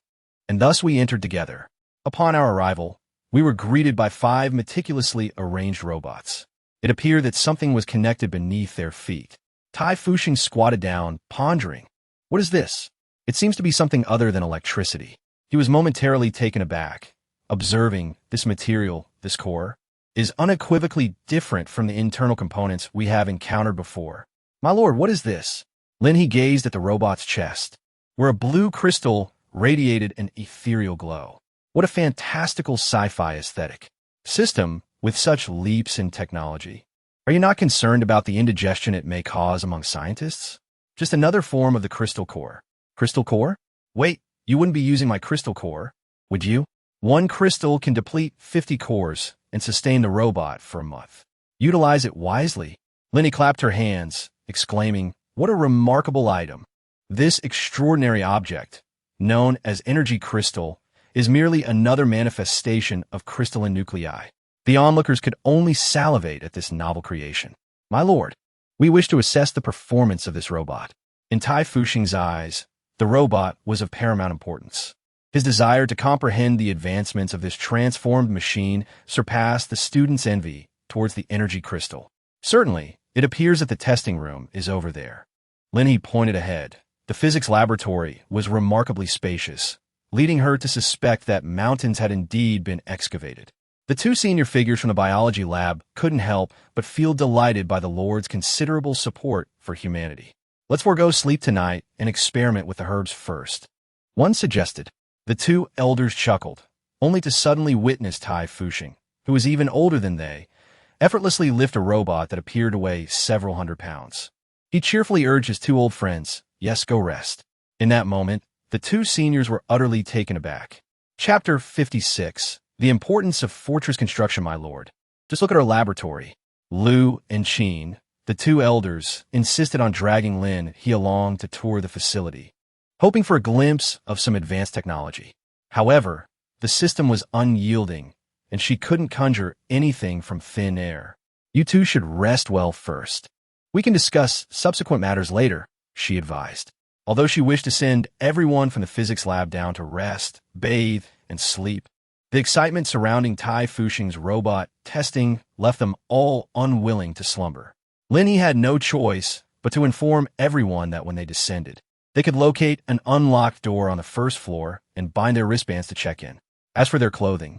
and thus we entered together. Upon our arrival, we were greeted by 5 meticulously arranged robots. It appeared that something was connected beneath their feet. Tai Fuxing squatted down, pondering. What is this? It seems to be something other than electricity. He was momentarily taken aback, observing this material, this core, is unequivocally different from the internal components we have encountered before. My lord, what is this? Lin He gazed at the robot's chest, where a blue crystal radiated an ethereal glow. What a fantastical sci-fi aesthetic. System with such leaps in technology. Are you not concerned about the indigestion it may cause among scientists? Just another form of the crystal core. Crystal core? Wait, you wouldn't be using my crystal core, would you? One crystal can deplete 50 cores and sustain the robot for a month. Utilize it wisely. Lin He clapped her hands, exclaiming, what a remarkable item. This extraordinary object, known as energy crystal, is merely another manifestation of crystalline nuclei. The onlookers could only salivate at this novel creation. My lord, we wish to assess the performance of this robot. In Tai Fuxing's eyes, the robot was of paramount importance. His desire to comprehend the advancements of this transformed machine surpassed the student's envy towards the energy crystal. Certainly, it appears that the testing room is over there. Lin He pointed ahead. The physics laboratory was remarkably spacious, leading her to suspect that mountains had indeed been excavated. The 2 senior figures from the biology lab couldn't help but feel delighted by the Lord's considerable support for humanity. Let's forego sleep tonight and experiment with the herbs first. One suggested. The 2 elders chuckled, only to suddenly witness Tai Fuxing, who was even older than they, effortlessly lift a robot that appeared to weigh several hundred pounds. He cheerfully urged his 2 old friends, yes, go rest. In that moment, the 2 seniors were utterly taken aback. Chapter 56. The importance of fortress construction, my lord. Just look at our laboratory. Lu and Qin, the two elders, insisted on dragging Lin He along to tour the facility, hoping for a glimpse of some advanced technology. However, the system was unyielding, and she couldn't conjure anything from thin air. You two should rest well first. We can discuss subsequent matters later, she advised. Although she wished to send everyone from the physics lab down to rest, bathe, and sleep, the excitement surrounding Tai Fuxing's robot testing left them all unwilling to slumber. Lin He had no choice but to inform everyone that when they descended, they could locate an unlocked door on the first floor and bind their wristbands to check in. As for their clothing,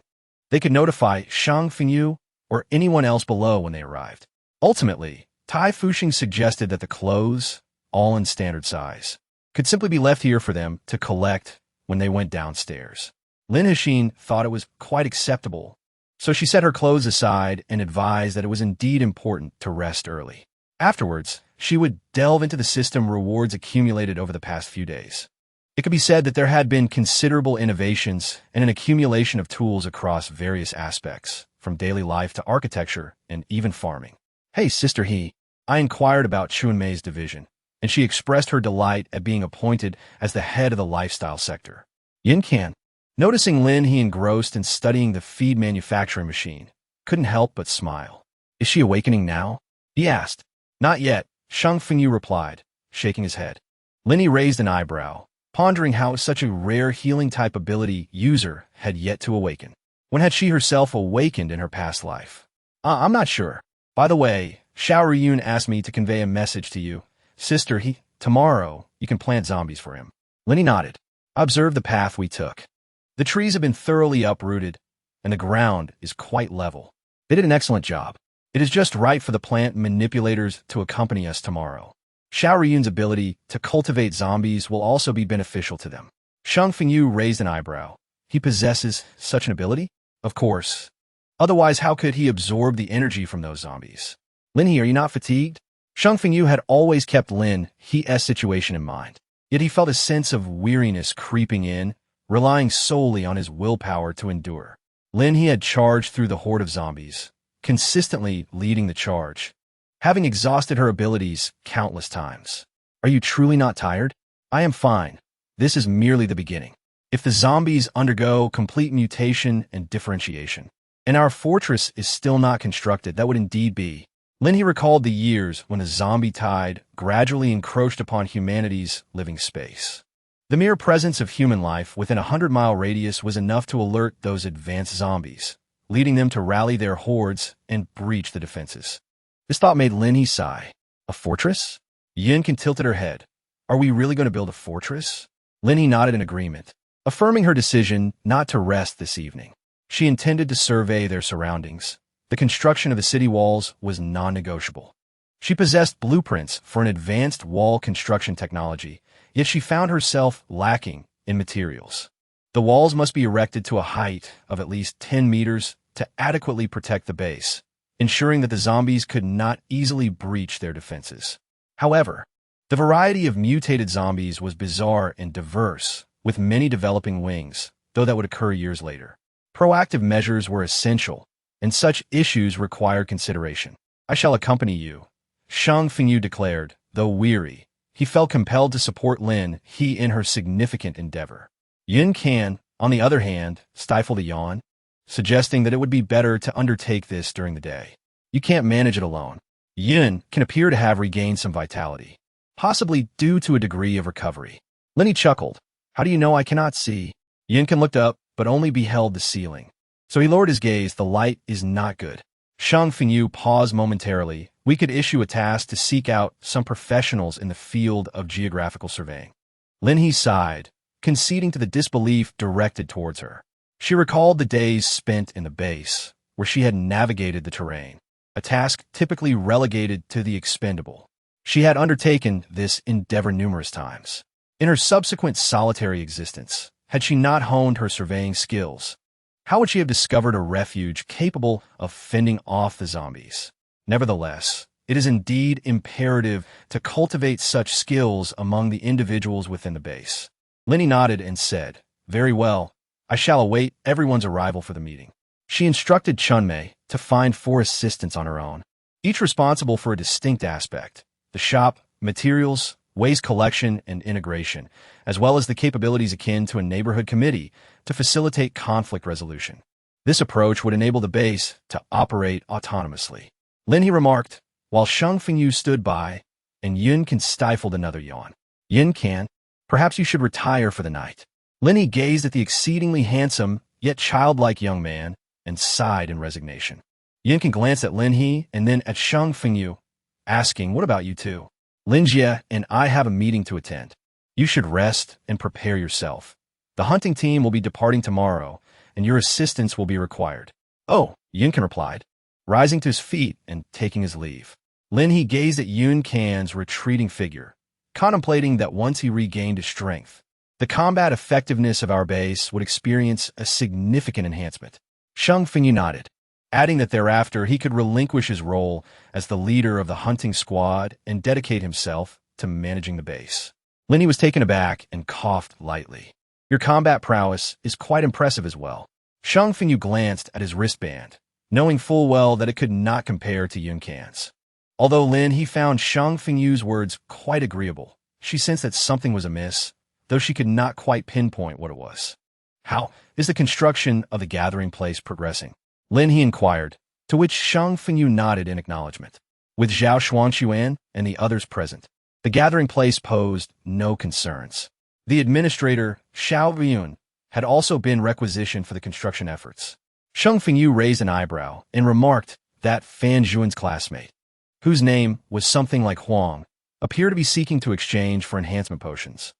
they could notify Shang Fengyu or anyone else below when they arrived. Ultimately, Tai Fuxing suggested that the clothes, all in standard size, could simply be left here for them to collect when they went downstairs. Lin He thought it was quite acceptable, so she set her clothes aside and advised that it was indeed important to rest early. Afterwards, she would delve into the system rewards accumulated over the past few days. It could be said that there had been considerable innovations and an accumulation of tools across various aspects, from daily life to architecture and even farming. "Hey, Sister He," I inquired about Chunmei's division, and she expressed her delight at being appointed as the head of the lifestyle sector. Yin Can, noticing Lin He engrossed in studying the feed manufacturing machine, couldn't help but smile. "Is she awakening now?" he asked. "Not yet," Shang Fengyu replied, shaking his head. Lin He raised an eyebrow, pondering how such a rare healing-type ability user had yet to awaken. When had she herself awakened in her past life? I'm not sure. By the way, Xiao Riyun asked me to convey a message to you. Sister He, tomorrow you can plant zombies for him. Lin He nodded. I observed the path we took. The trees have been thoroughly uprooted, and the ground is quite level. They did an excellent job. It is just right for the plant manipulators to accompany us tomorrow. Xiao Riyun's ability to cultivate zombies will also be beneficial to them. Shang Fengyu raised an eyebrow. He possesses such an ability? Of course. Otherwise, how could he absorb the energy from those zombies? Lin He, are you not fatigued? Shang Fengyu had always kept Lin He's situation in mind, yet he felt a sense of weariness creeping in, relying solely on his willpower to endure. Lin He had charged through the horde of zombies, consistently leading the charge, having exhausted her abilities countless times. Are you truly not tired? I am fine. This is merely the beginning. If the zombies undergo complete mutation and differentiation, and our fortress is still not constructed, that would indeed be. Lin He recalled the years when the zombie tide gradually encroached upon humanity's living space. The mere presence of human life within a 100-mile radius was enough to alert those advanced zombies, leading them to rally their hordes and breach the defenses. This thought made Lin He sigh. A fortress? Yin Can tilted her head. Are we really going to build a fortress? Lin He nodded in agreement, affirming her decision not to rest this evening. She intended to survey their surroundings. The construction of the city walls was non-negotiable. She possessed blueprints for an advanced wall construction technology, yet she found herself lacking in materials. The walls must be erected to a height of at least 10 meters to adequately protect the base, ensuring that the zombies could not easily breach their defenses. However, the variety of mutated zombies was bizarre and diverse, with many developing wings, though that would occur years later. Proactive measures were essential, and such issues required consideration. I shall accompany you, Shang Fengyu declared. Though weary, he felt compelled to support Lin He in her significant endeavor. Yin Can, on the other hand, stifled a yawn, suggesting that it would be better to undertake this during the day. You can't manage it alone. Yin can appear to have regained some vitality, possibly due to a degree of recovery. Lin He chuckled. How do you know I cannot see? Yin Can looked up, but only beheld the ceiling. So he lowered his gaze. The light is not good. Shang Fengyu paused momentarily. We could issue a task to seek out some professionals in the field of geographical surveying. Lin He sighed, conceding to the disbelief directed towards her. She recalled the days spent in the base, where she had navigated the terrain, a task typically relegated to the expendable. She had undertaken this endeavor numerous times. In her subsequent solitary existence, had she not honed her surveying skills, how would she have discovered a refuge capable of fending off the zombies? Nevertheless, it is indeed imperative to cultivate such skills among the individuals within the base. Lin He nodded and said, Very well, I shall await everyone's arrival for the meeting. She instructed Chunmei to find 4 assistants on her own. each responsible for a distinct aspect: the shop, materials, waste collection, and integration, as well as the capabilities akin to a neighborhood committee to facilitate conflict resolution. This approach would enable the base to operate autonomously. Lin He remarked, while Shang Fengyu stood by, and Yun Can stifled another yawn. Yun Can, perhaps you should retire for the night. Lin He gazed at the exceedingly handsome, yet childlike young man, and sighed in resignation. Yun Can glanced at Lin He and then at Shang Fengyu, asking, what about you two? Lin Jie and I have a meeting to attend. You should rest and prepare yourself. The hunting team will be departing tomorrow, and your assistance will be required. Oh, Yun Can replied, rising to his feet and taking his leave. Lin He gazed at Yun Can's retreating figure, contemplating that once he regained his strength, the combat effectiveness of our base would experience a significant enhancement. Shang Fengyu nodded, adding that thereafter he could relinquish his role as the leader of the hunting squad and dedicate himself to managing the base. Lin He was taken aback and coughed lightly. Your combat prowess is quite impressive as well. Shang Fengyu glanced at his wristband, knowing full well that it could not compare to Yun Can's. Although Lin He found Shang Fengyu's words quite agreeable, she sensed that something was amiss, though she could not quite pinpoint what it was. How is the construction of the gathering place progressing? Lin He inquired, to which Shang Fengyu nodded in acknowledgement. With Zhao Xuanquan and the others present, the gathering place posed no concerns. The administrator, Xiao Yun, had also been requisitioned for the construction efforts. Shang Fengyu raised an eyebrow and remarked that Fan Zhuan's classmate, whose name was something like Huang, appeared to be seeking to exchange for enhancement potions.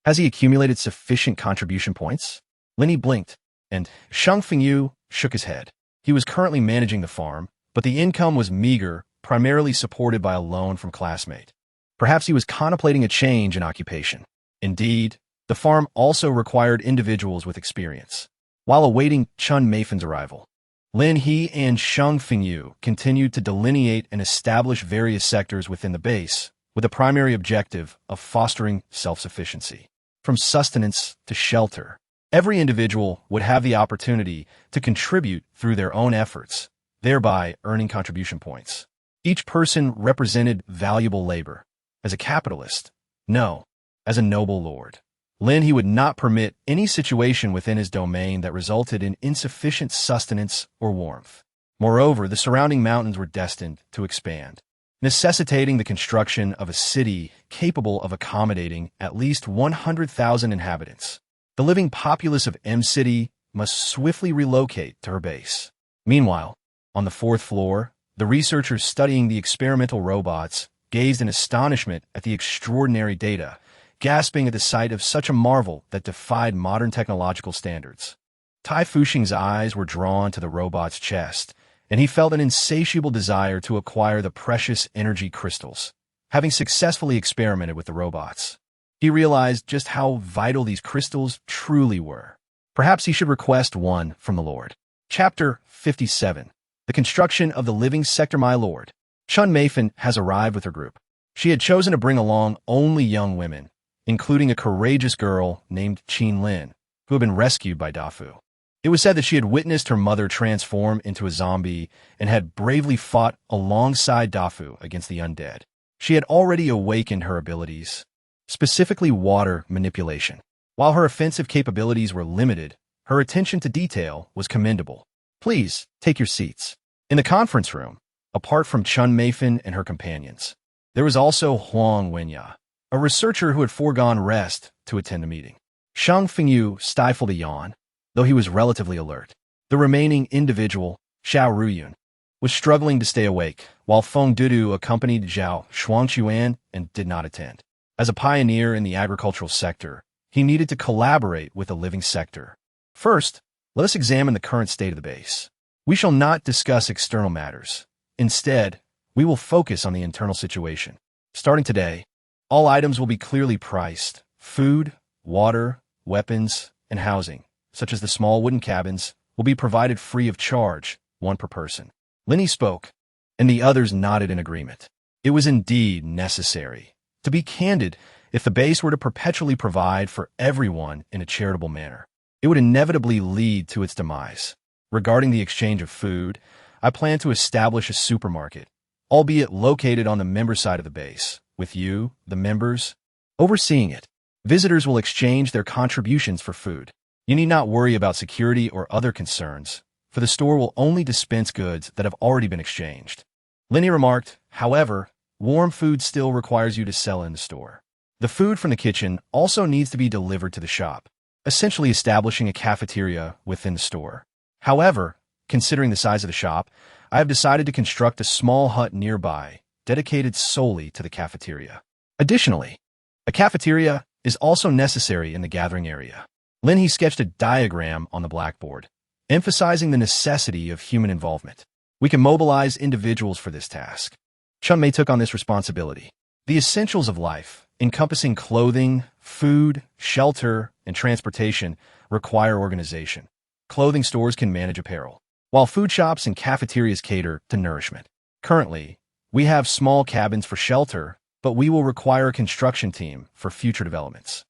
Has he accumulated sufficient contribution points? Lin He blinked, and Shang Fengyu shook his head. He was currently managing the farm, but the income was meager, primarily supported by a loan from classmate. Perhaps he was contemplating a change in occupation. Indeed, the farm also required individuals with experience. While awaiting Chun Meifin's arrival, Lin He and Shang Fengyu continued to delineate and establish various sectors within the base, with the primary objective of fostering self-sufficiency. From sustenance to shelter, every individual would have the opportunity to contribute through their own efforts, thereby earning contribution points. Each person represented valuable labor. As a capitalist, no, as a noble lord, Lin He would not permit any situation within his domain that resulted in insufficient sustenance or warmth. Moreover, the surrounding mountains were destined to expand, necessitating the construction of a city capable of accommodating at least 100,000 inhabitants. The living populace of M-City must swiftly relocate to her base. Meanwhile, on the fourth floor, the researchers studying the experimental robots gazed in astonishment at the extraordinary data, gasping at the sight of such a marvel that defied modern technological standards. Tai Fuxing's eyes were drawn to the robot's chest, and he felt an insatiable desire to acquire the precious energy crystals. Having successfully experimented with the robots, he realized just how vital these crystals truly were. Perhaps he should request one from the Lord. Chapter 57. The Construction of the Living Sector. My lord, Chun Meifin has arrived with her group. She had chosen to bring along only young women, including a courageous girl named Qin Lin, who had been rescued by Dafu. It was said that she had witnessed her mother transform into a zombie and had bravely fought alongside Dafu against the undead. She had already awakened her abilities, specifically water manipulation. While her offensive capabilities were limited, her attention to detail was commendable. Please, take your seats. In the conference room, apart from Chun Meifin and her companions, there was also Huang Wenya, a researcher who had foregone rest to attend the meeting. Shang Fengyu stifled a yawn, though he was relatively alert. The remaining individual, Xiao Ruyun, was struggling to stay awake, while Feng Dudu accompanied Zhao Xuanquan and did not attend. As a pioneer in the agricultural sector, he needed to collaborate with the living sector. First, let us examine the current state of the base. We shall not discuss external matters. Instead, we will focus on the internal situation. Starting today, all items will be clearly priced: food, water, weapons, and housing, such as the small wooden cabins, will be provided free of charge, one per person. Lin He spoke, and the others nodded in agreement. It was indeed necessary. To be candid, if the base were to perpetually provide for everyone in a charitable manner, it would inevitably lead to its demise. Regarding the exchange of food, I plan to establish a supermarket, albeit located on the member side of the base, with you, the members, overseeing it. Visitors will exchange their contributions for food. You need not worry about security or other concerns, for the store will only dispense goods that have already been exchanged. Lin He remarked, however, warm food still requires you to sell in the store. The food from the kitchen also needs to be delivered to the shop, essentially establishing a cafeteria within the store. However, considering the size of the shop, I have decided to construct a small hut nearby, dedicated solely to the cafeteria. Additionally, a cafeteria is also necessary in the gathering area. Lin He sketched a diagram on the blackboard, emphasizing the necessity of human involvement. We can mobilize individuals for this task. Chun-Mei took on this responsibility. The essentials of life, encompassing clothing, food, shelter, and transportation, require organization. Clothing stores can manage apparel, while food shops and cafeterias cater to nourishment. Currently, we have small cabins for shelter, but we will require a construction team for future developments.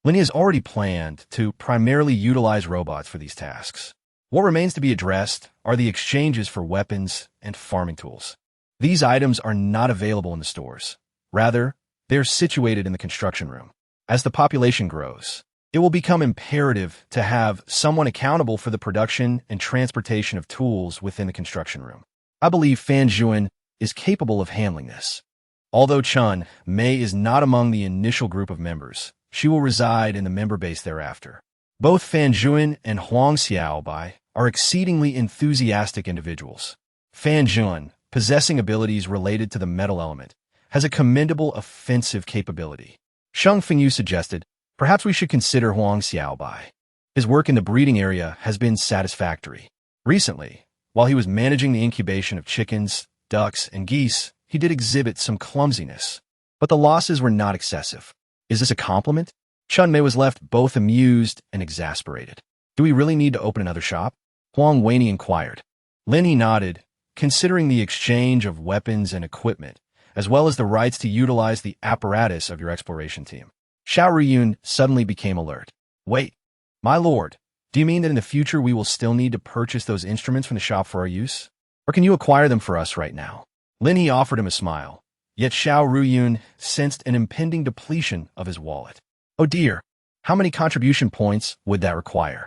Lin He has already planned to primarily utilize robots for these tasks. What remains to be addressed are the exchanges for weapons and farming tools. These items are not available in the stores. Rather, they're situated in the construction room. As the population grows, it will become imperative to have someone accountable for the production and transportation of tools within the construction room. I believe Fan Zhuan is capable of handling this. Although Chun-Mei is not among the initial group of members, she will reside in the member base thereafter. Both Fan Zhuan and Huang Xiaobai are exceedingly enthusiastic individuals. Fan Zhuan, possessing abilities related to the metal element, has a commendable offensive capability. Sheng Fengyu suggested, perhaps we should consider Huang Xiaobai. His work in the breeding area has been satisfactory. Recently, while he was managing the incubation of chickens, ducks, and geese, he did exhibit some clumsiness, but the losses were not excessive. Is this a compliment? Chun-Mei was left both amused and exasperated. Do we really need to open another shop? Huang Wanyi inquired. Lin He nodded, considering the exchange of weapons and equipment, as well as the rights to utilize the apparatus of your exploration team. Xiao Ruyun suddenly became alert. Wait, my lord, do you mean that in the future we will still need to purchase those instruments from the shop for our use? Or can you acquire them for us right now? Lin He offered him a smile, yet Xiao Ruyun sensed an impending depletion of his wallet. Oh dear, how many contribution points would that require?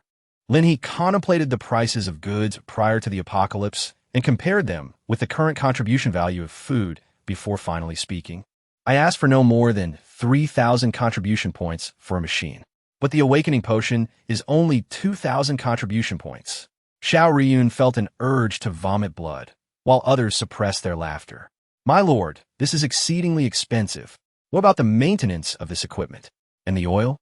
Lin He contemplated the prices of goods prior to the apocalypse and compared them with the current contribution value of food before finally speaking. I asked for no more than 3,000 contribution points for a machine, but the awakening potion is only 2,000 contribution points. Xiao Ruyun felt an urge to vomit blood, while others suppressed their laughter. My lord, this is exceedingly expensive. What about the maintenance of this equipment? And the oil?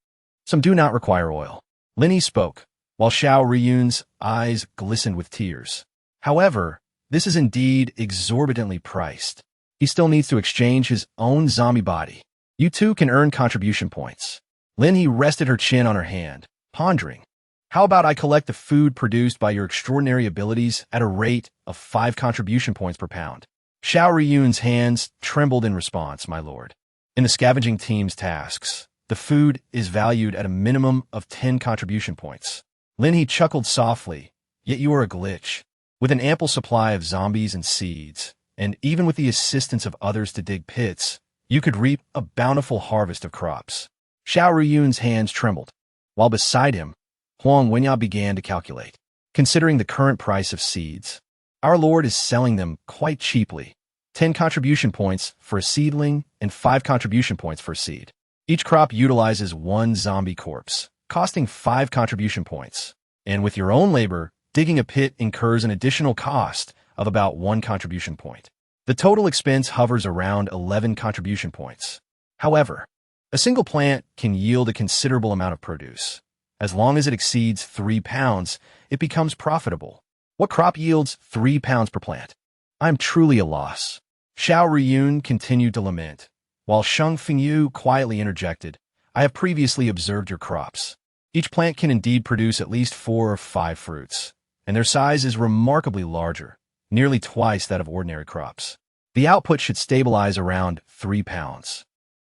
Some do not require oil. Lin He spoke, while Xiao Ruyun's eyes glistened with tears. However, this is indeed exorbitantly priced. He still needs to exchange his own zombie body. You too can earn contribution points. Lin He rested her chin on her hand, pondering. How about I collect the food produced by your extraordinary abilities at a rate of 5 contribution points per pound? Xiao Ruyun's hands trembled in response, my lord. In the scavenging team's tasks, the food is valued at a minimum of 10 contribution points. Lin He chuckled softly, yet you are a glitch. With an ample supply of zombies and seeds, and even with the assistance of others to dig pits, you could reap a bountiful harvest of crops. Xiao Ruyun's hands trembled, while beside him, Huang Wenya began to calculate. Considering the current price of seeds, our lord is selling them quite cheaply. 10 contribution points for a seedling and 5 contribution points for a seed. Each crop utilizes 1 zombie corpse, costing 5 contribution points. And with your own labor, digging a pit incurs an additional cost of about 1 contribution point. The total expense hovers around 11 contribution points. However, a single plant can yield a considerable amount of produce. As long as it exceeds 3 pounds, it becomes profitable. What crop yields 3 pounds per plant? I'm truly a loss. Xiao Ruyun continued to lament, while Sheng Fengyu quietly interjected, I have previously observed your crops. Each plant can indeed produce at least 4 or 5 fruits, and their size is remarkably larger, nearly twice that of ordinary crops. The output should stabilize around 3 pounds.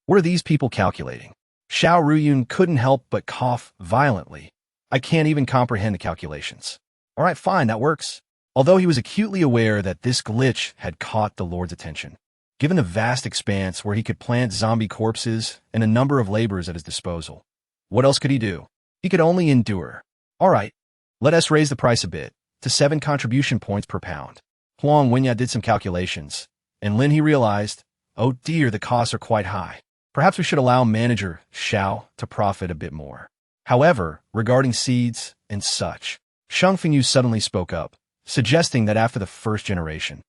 What are these people calculating? Xiao Ruyun couldn't help but cough violently. I can't even comprehend the calculations. All right, fine, that works. although he was acutely aware that this glitch had caught the Lord's attention. Given the vast expanse where he could plant zombie corpses and a number of laborers at his disposal, what else could he do? He could only endure. All right, let us raise the price a bit, to 7 contribution points per pound. Huang Wenya did some calculations, and Lin He realized, oh dear, the costs are quite high. Perhaps we should allow manager Xiao to profit a bit more. However, regarding seeds and such, Shang Fengyu suddenly spoke up, suggesting that after the first generation,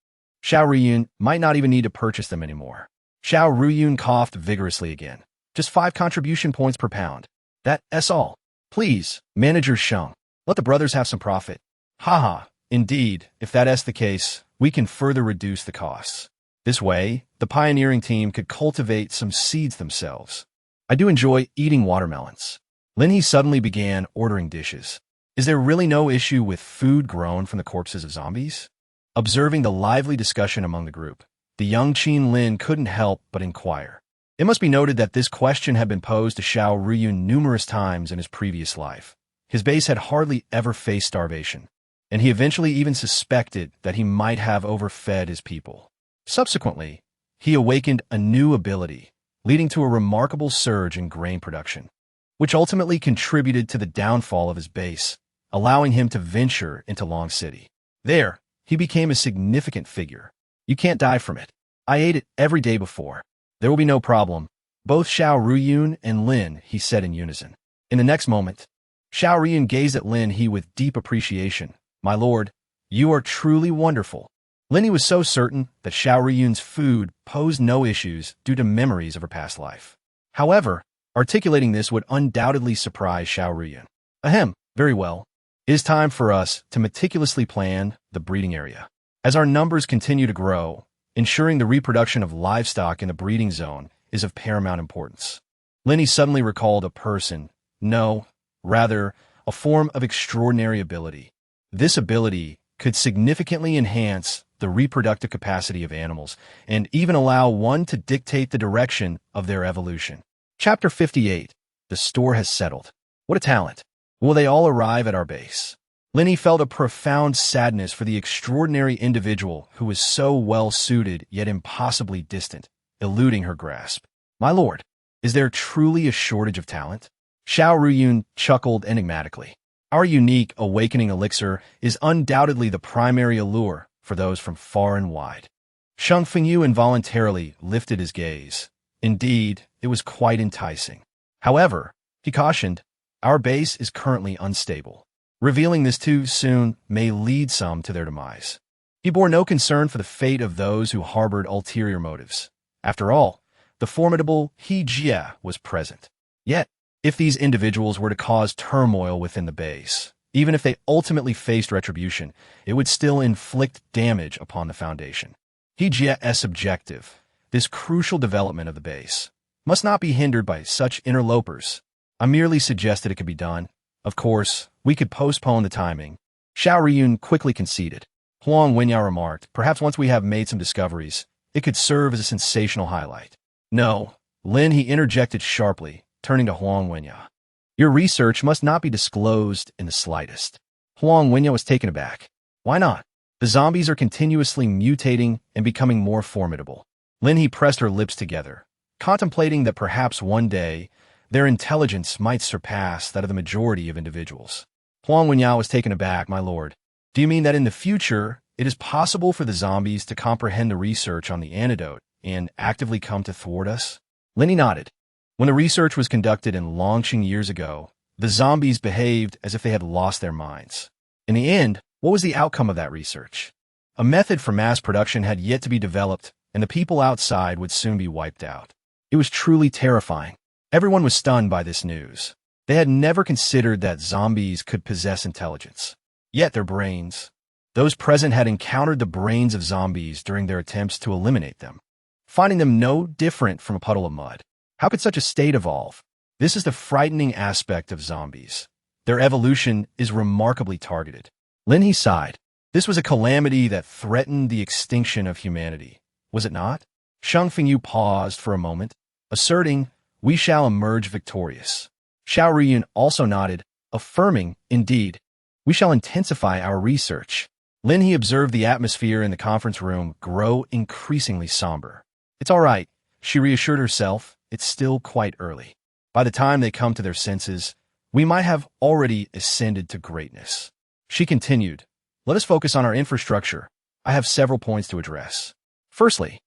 Xiao Ruyun might not even need to purchase them anymore. Xiao Ruyun coughed vigorously again. Just 5 contribution points per pound. That's all. Please, manager Shang, let the brothers have some profit. Haha, indeed, if that's the case, we can further reduce the costs. This way, the pioneering team could cultivate some seeds themselves. I do enjoy eating watermelons. Lin He suddenly began ordering dishes. Is there really no issue with food grown from the corpses of zombies? Observing the lively discussion among the group, the young Qin Lin couldn't help but inquire. It must be noted that this question had been posed to Xiao Ruyun numerous times in his previous life. His base had hardly ever faced starvation, and he eventually even suspected that he might have overfed his people. Subsequently, he awakened a new ability, leading to a remarkable surge in grain production, which ultimately contributed to the downfall of his base, allowing him to venture into Long City. There, he became a significant figure. You can't die from it. I ate it every day before. There will be no problem. Both Xiao Ruyun and Lin He said in unison. In the next moment, Xiao Ruyun gazed at Lin He with deep appreciation. My lord, you are truly wonderful. Lin He was so certain that Xiao Ruyun's food posed no issues due to memories of her past life. However, articulating this would undoubtedly surprise Xiao Ruyun. Ahem, very well. It is time for us to meticulously plan the breeding area. As our numbers continue to grow, ensuring the reproduction of livestock in the breeding zone is of paramount importance. Lin He suddenly recalled a person, no, rather, a form of extraordinary ability. This ability could significantly enhance the reproductive capacity of animals and even allow one to dictate the direction of their evolution. Chapter 58. The store has settled. What a talent. Will they all arrive at our base? Lin He felt a profound sadness for the extraordinary individual who was so well-suited yet impossibly distant, eluding her grasp. My lord, is there truly a shortage of talent? Xiao Ruyun chuckled enigmatically. Our unique awakening elixir is undoubtedly the primary allure for those from far and wide. Shang Fengyu involuntarily lifted his gaze. Indeed, it was quite enticing. However, he cautioned, our base is currently unstable. Revealing this too soon may lead some to their demise. He bore no concern for the fate of those who harbored ulterior motives. After all, the formidable He Jie was present. Yet, if these individuals were to cause turmoil within the base, even if they ultimately faced retribution, it would still inflict damage upon the Foundation. He Jie's objective, this crucial development of the base, must not be hindered by such interlopers. I merely suggested it could be done. Of course, we could postpone the timing. Xiao Ruyun quickly conceded. Huang Wenyao remarked, perhaps once we have made some discoveries, it could serve as a sensational highlight. No, Lin He interjected sharply, turning to Huang Wenyao. Your research must not be disclosed in the slightest. Huang Wenyao was taken aback. Why not? The zombies are continuously mutating and becoming more formidable. Lin He pressed her lips together, contemplating that perhaps one day their intelligence might surpass that of the majority of individuals. Huang Wenyao was taken aback, my lord. Do you mean that in the future, it is possible for the zombies to comprehend the research on the antidote and actively come to thwart us? Lin He nodded. When the research was conducted in Longqing years ago, the zombies behaved as if they had lost their minds. In the end, what was the outcome of that research? A method for mass production had yet to be developed, and the people outside would soon be wiped out. It was truly terrifying. Everyone was stunned by this news. They had never considered that zombies could possess intelligence. Yet their brains, those present had encountered the brains of zombies during their attempts to eliminate them, finding them no different from a puddle of mud. How could such a state evolve? This is the frightening aspect of zombies. Their evolution is remarkably targeted. Lin He sighed. This was a calamity that threatened the extinction of humanity, was it not? Shang Fengyu paused for a moment, asserting, we shall emerge victorious. Xiao Ruyun also nodded, affirming, indeed, we shall intensify our research. Lin He observed the atmosphere in the conference room grow increasingly somber. It's all right, she reassured herself. It's still quite early. By the time they come to their senses, we might have already ascended to greatness. She continued, let us focus on our infrastructure. I have several points to address. Firstly,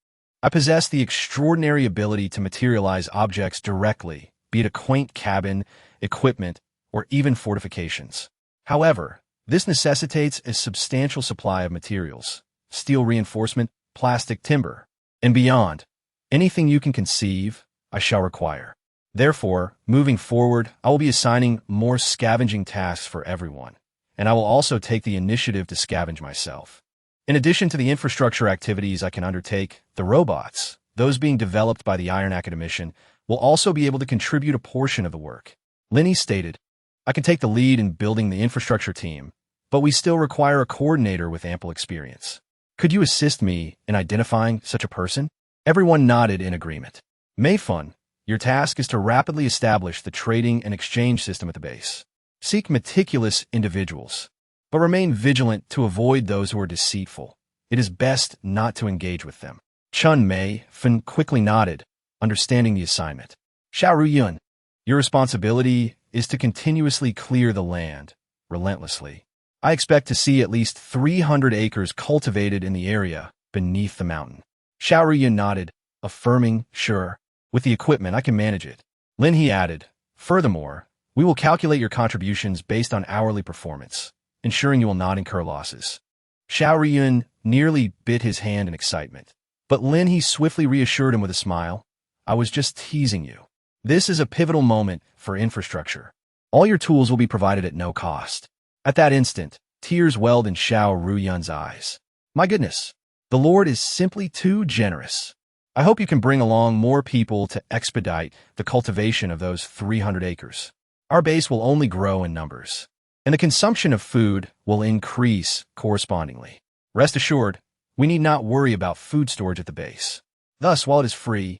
I possess the extraordinary ability to materialize objects directly, be it a quaint cabin, equipment, or even fortifications. However, this necessitates a substantial supply of materials, steel reinforcement, plastic timber, and beyond. Anything you can conceive, I shall require. Therefore, moving forward, I will be assigning more scavenging tasks for everyone, and I will also take the initiative to scavenge myself. In addition to the infrastructure activities I can undertake, the robots, those being developed by the Iron Academician, will also be able to contribute a portion of the work. Lin He stated, I can take the lead in building the infrastructure team, but we still require a coordinator with ample experience. Could you assist me in identifying such a person? Everyone nodded in agreement. Mayfun, your task is to rapidly establish the trading and exchange system at the base. Seek meticulous individuals, but remain vigilant to avoid those who are deceitful. It is best not to engage with them. Chun Mei Fen quickly nodded, understanding the assignment. Xiao Ruyun, your responsibility is to continuously clear the land, relentlessly. I expect to see at least 300 acres cultivated in the area beneath the mountain. Xiao Ruyun nodded, affirming, sure. With the equipment, I can manage it. Lin He added, furthermore, we will calculate your contributions based on hourly performance, ensuring you will not incur losses. Xiao Ruyun nearly bit his hand in excitement, but Lin He swiftly reassured him with a smile. I was just teasing you. This is a pivotal moment for infrastructure. All your tools will be provided at no cost. At that instant, tears welled in Xiao Ruyun's eyes. My goodness, the Lord is simply too generous. I hope you can bring along more people to expedite the cultivation of those 300 acres. Our base will only grow in numbers, and the consumption of food will increase correspondingly. Rest assured, we need not worry about food storage at the base. Thus, while it is free,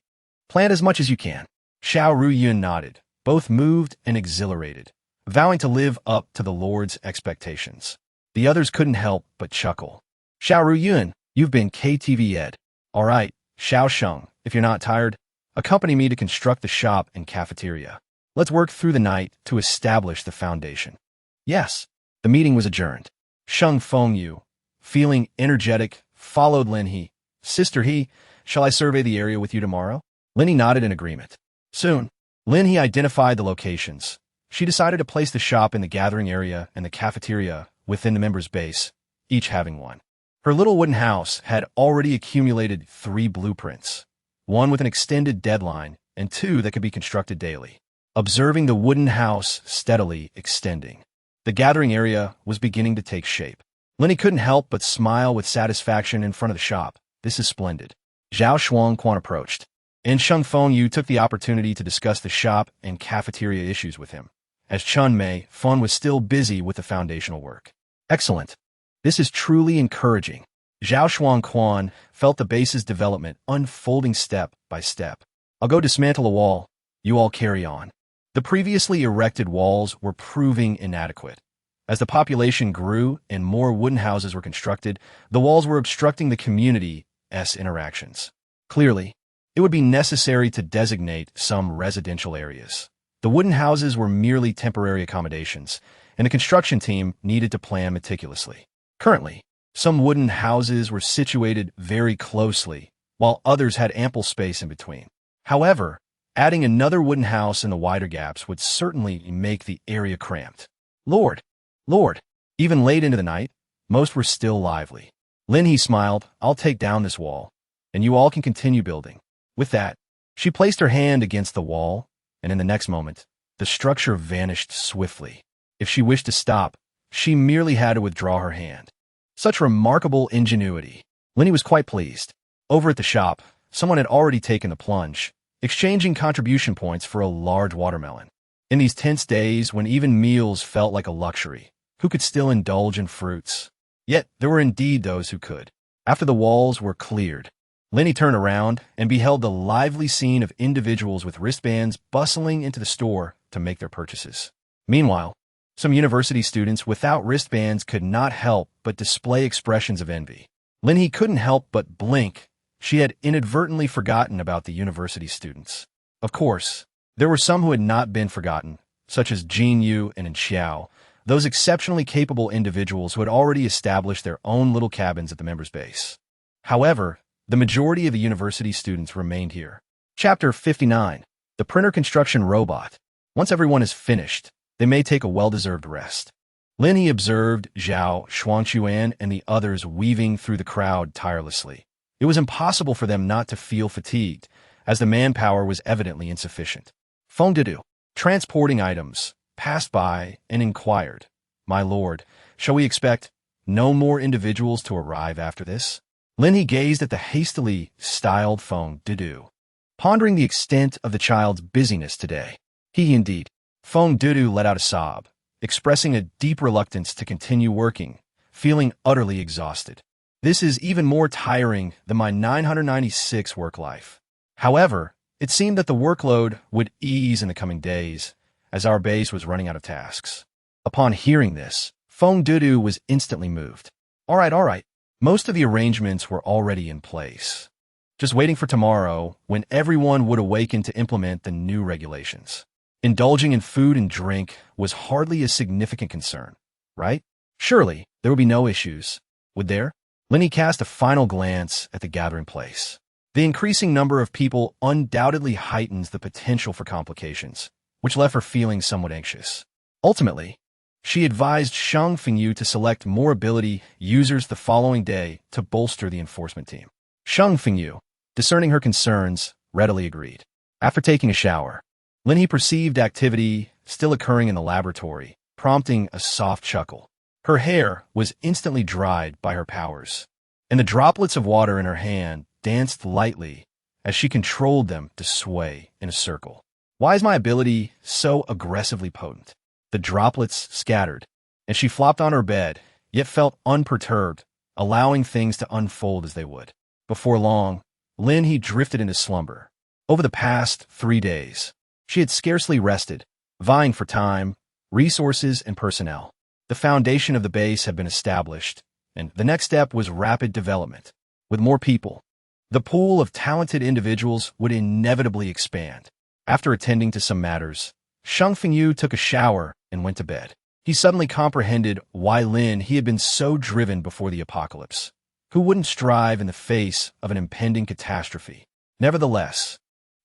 plant as much as you can. Xiao Ruyun nodded, both moved and exhilarated, vowing to live up to the Lord's expectations. The others couldn't help but chuckle. Xiao Ruyun, you've been KTV'd. All right, Xiao Sheng, if you're not tired, accompany me to construct the shop and cafeteria. Let's work through the night to establish the foundation. Yes, the meeting was adjourned. Sheng Fengyu, feeling energetic, followed Lin He. Sister He, shall I survey the area with you tomorrow? Lin He nodded in agreement. Soon, Lin He identified the locations. She decided to place the shop in the gathering area and the cafeteria within the members' base, each having one. Her little wooden house had already accumulated 3 blueprints, one with an extended deadline and 2 that could be constructed daily. Observing the wooden house steadily extending, the gathering area was beginning to take shape. Lin He couldn't help but smile with satisfaction in front of the shop. This is splendid. Zhao Shuangquan approached, and Sheng Fengyu took the opportunity to discuss the shop and cafeteria issues with him, as Chun Mei Fen was still busy with the foundational work. Excellent. This is truly encouraging. Zhao Shuangquan felt the base's development unfolding step by step. I'll go dismantle a wall. You all carry on. The previously erected walls were proving inadequate. As the population grew and more wooden houses were constructed, the walls were obstructing the community's interactions. Clearly, it would be necessary to designate some residential areas. The wooden houses were merely temporary accommodations, and the construction team needed to plan meticulously. Currently, some wooden houses were situated very closely, while others had ample space in between. However, adding another wooden house in the wider gaps would certainly make the area cramped. Lord! Even late into the night, most were still lively. Lin He smiled, I'll take down this wall, and you all can continue building. With that, she placed her hand against the wall, and in the next moment, the structure vanished swiftly. If she wished to stop, she merely had to withdraw her hand. Such remarkable ingenuity. Lin He was quite pleased. Over at the shop, someone had already taken the plunge, exchanging contribution points for a large watermelon. In these tense days when even meals felt like a luxury, who could still indulge in fruits? Yet there were indeed those who could. After the walls were cleared, Lin He turned around and beheld the lively scene of individuals with wristbands bustling into the store to make their purchases. Meanwhile, Some university students without wristbands could not help but display expressions of envy. Lin He couldn't help but blink. She had inadvertently forgotten about the university students. Of course, there were some who had not been forgotten, such as Jin Yu and Xiao, those exceptionally capable individuals who had already established their own little cabins at the members' base. However, the majority of the university students remained here. Chapter 59. The Printer Construction Robot. Once everyone is finished, they may take a well-deserved rest. Lin He observed Zhao, Xuanquan, and the others weaving through the crowd tirelessly. It was impossible for them not to feel fatigued, as the manpower was evidently insufficient. Fengdidu, transporting items, passed by and inquired, "My lord, shall we expect no more individuals to arrive after this?" Lin He gazed at the hastily styled Fengdidu, pondering the extent of the child's busyness today. He indeed. Fengdidu let out a sob, expressing a deep reluctance to continue working, feeling utterly exhausted. "This is even more tiring than my 996 work life." However, it seemed that the workload would ease in the coming days, as our base was running out of tasks. Upon hearing this, Fengdidu was instantly moved. All right. Most of the arrangements were already in place. Just waiting for tomorrow, when everyone would awaken to implement the new regulations. Indulging in food and drink was hardly a significant concern, right? Surely, there would be no issues, would there? Lin He cast a final glance at the gathering place. The increasing number of people undoubtedly heightens the potential for complications, which left her feeling somewhat anxious. Ultimately, she advised Shang Fengyu to select more ability users the following day to bolster the enforcement team. Shang Fengyu, discerning her concerns, readily agreed. After taking a shower, Lin He perceived activity still occurring in the laboratory, prompting a soft chuckle. Her hair was instantly dried by her powers, and the droplets of water in her hand danced lightly as she controlled them to sway in a circle. Why is my ability so aggressively potent? The droplets scattered, and she flopped on her bed, yet felt unperturbed, allowing things to unfold as they would. Before long, Lin He drifted into slumber. Over the past 3 days, she had scarcely rested, vying for time, resources, and personnel. The foundation of the base had been established, and the next step was rapid development. With more people, the pool of talented individuals would inevitably expand. After attending to some matters, Shang Fengyu took a shower and went to bed. He suddenly comprehended why Lin He had been so driven before the apocalypse. Who wouldn't strive in the face of an impending catastrophe? Nevertheless,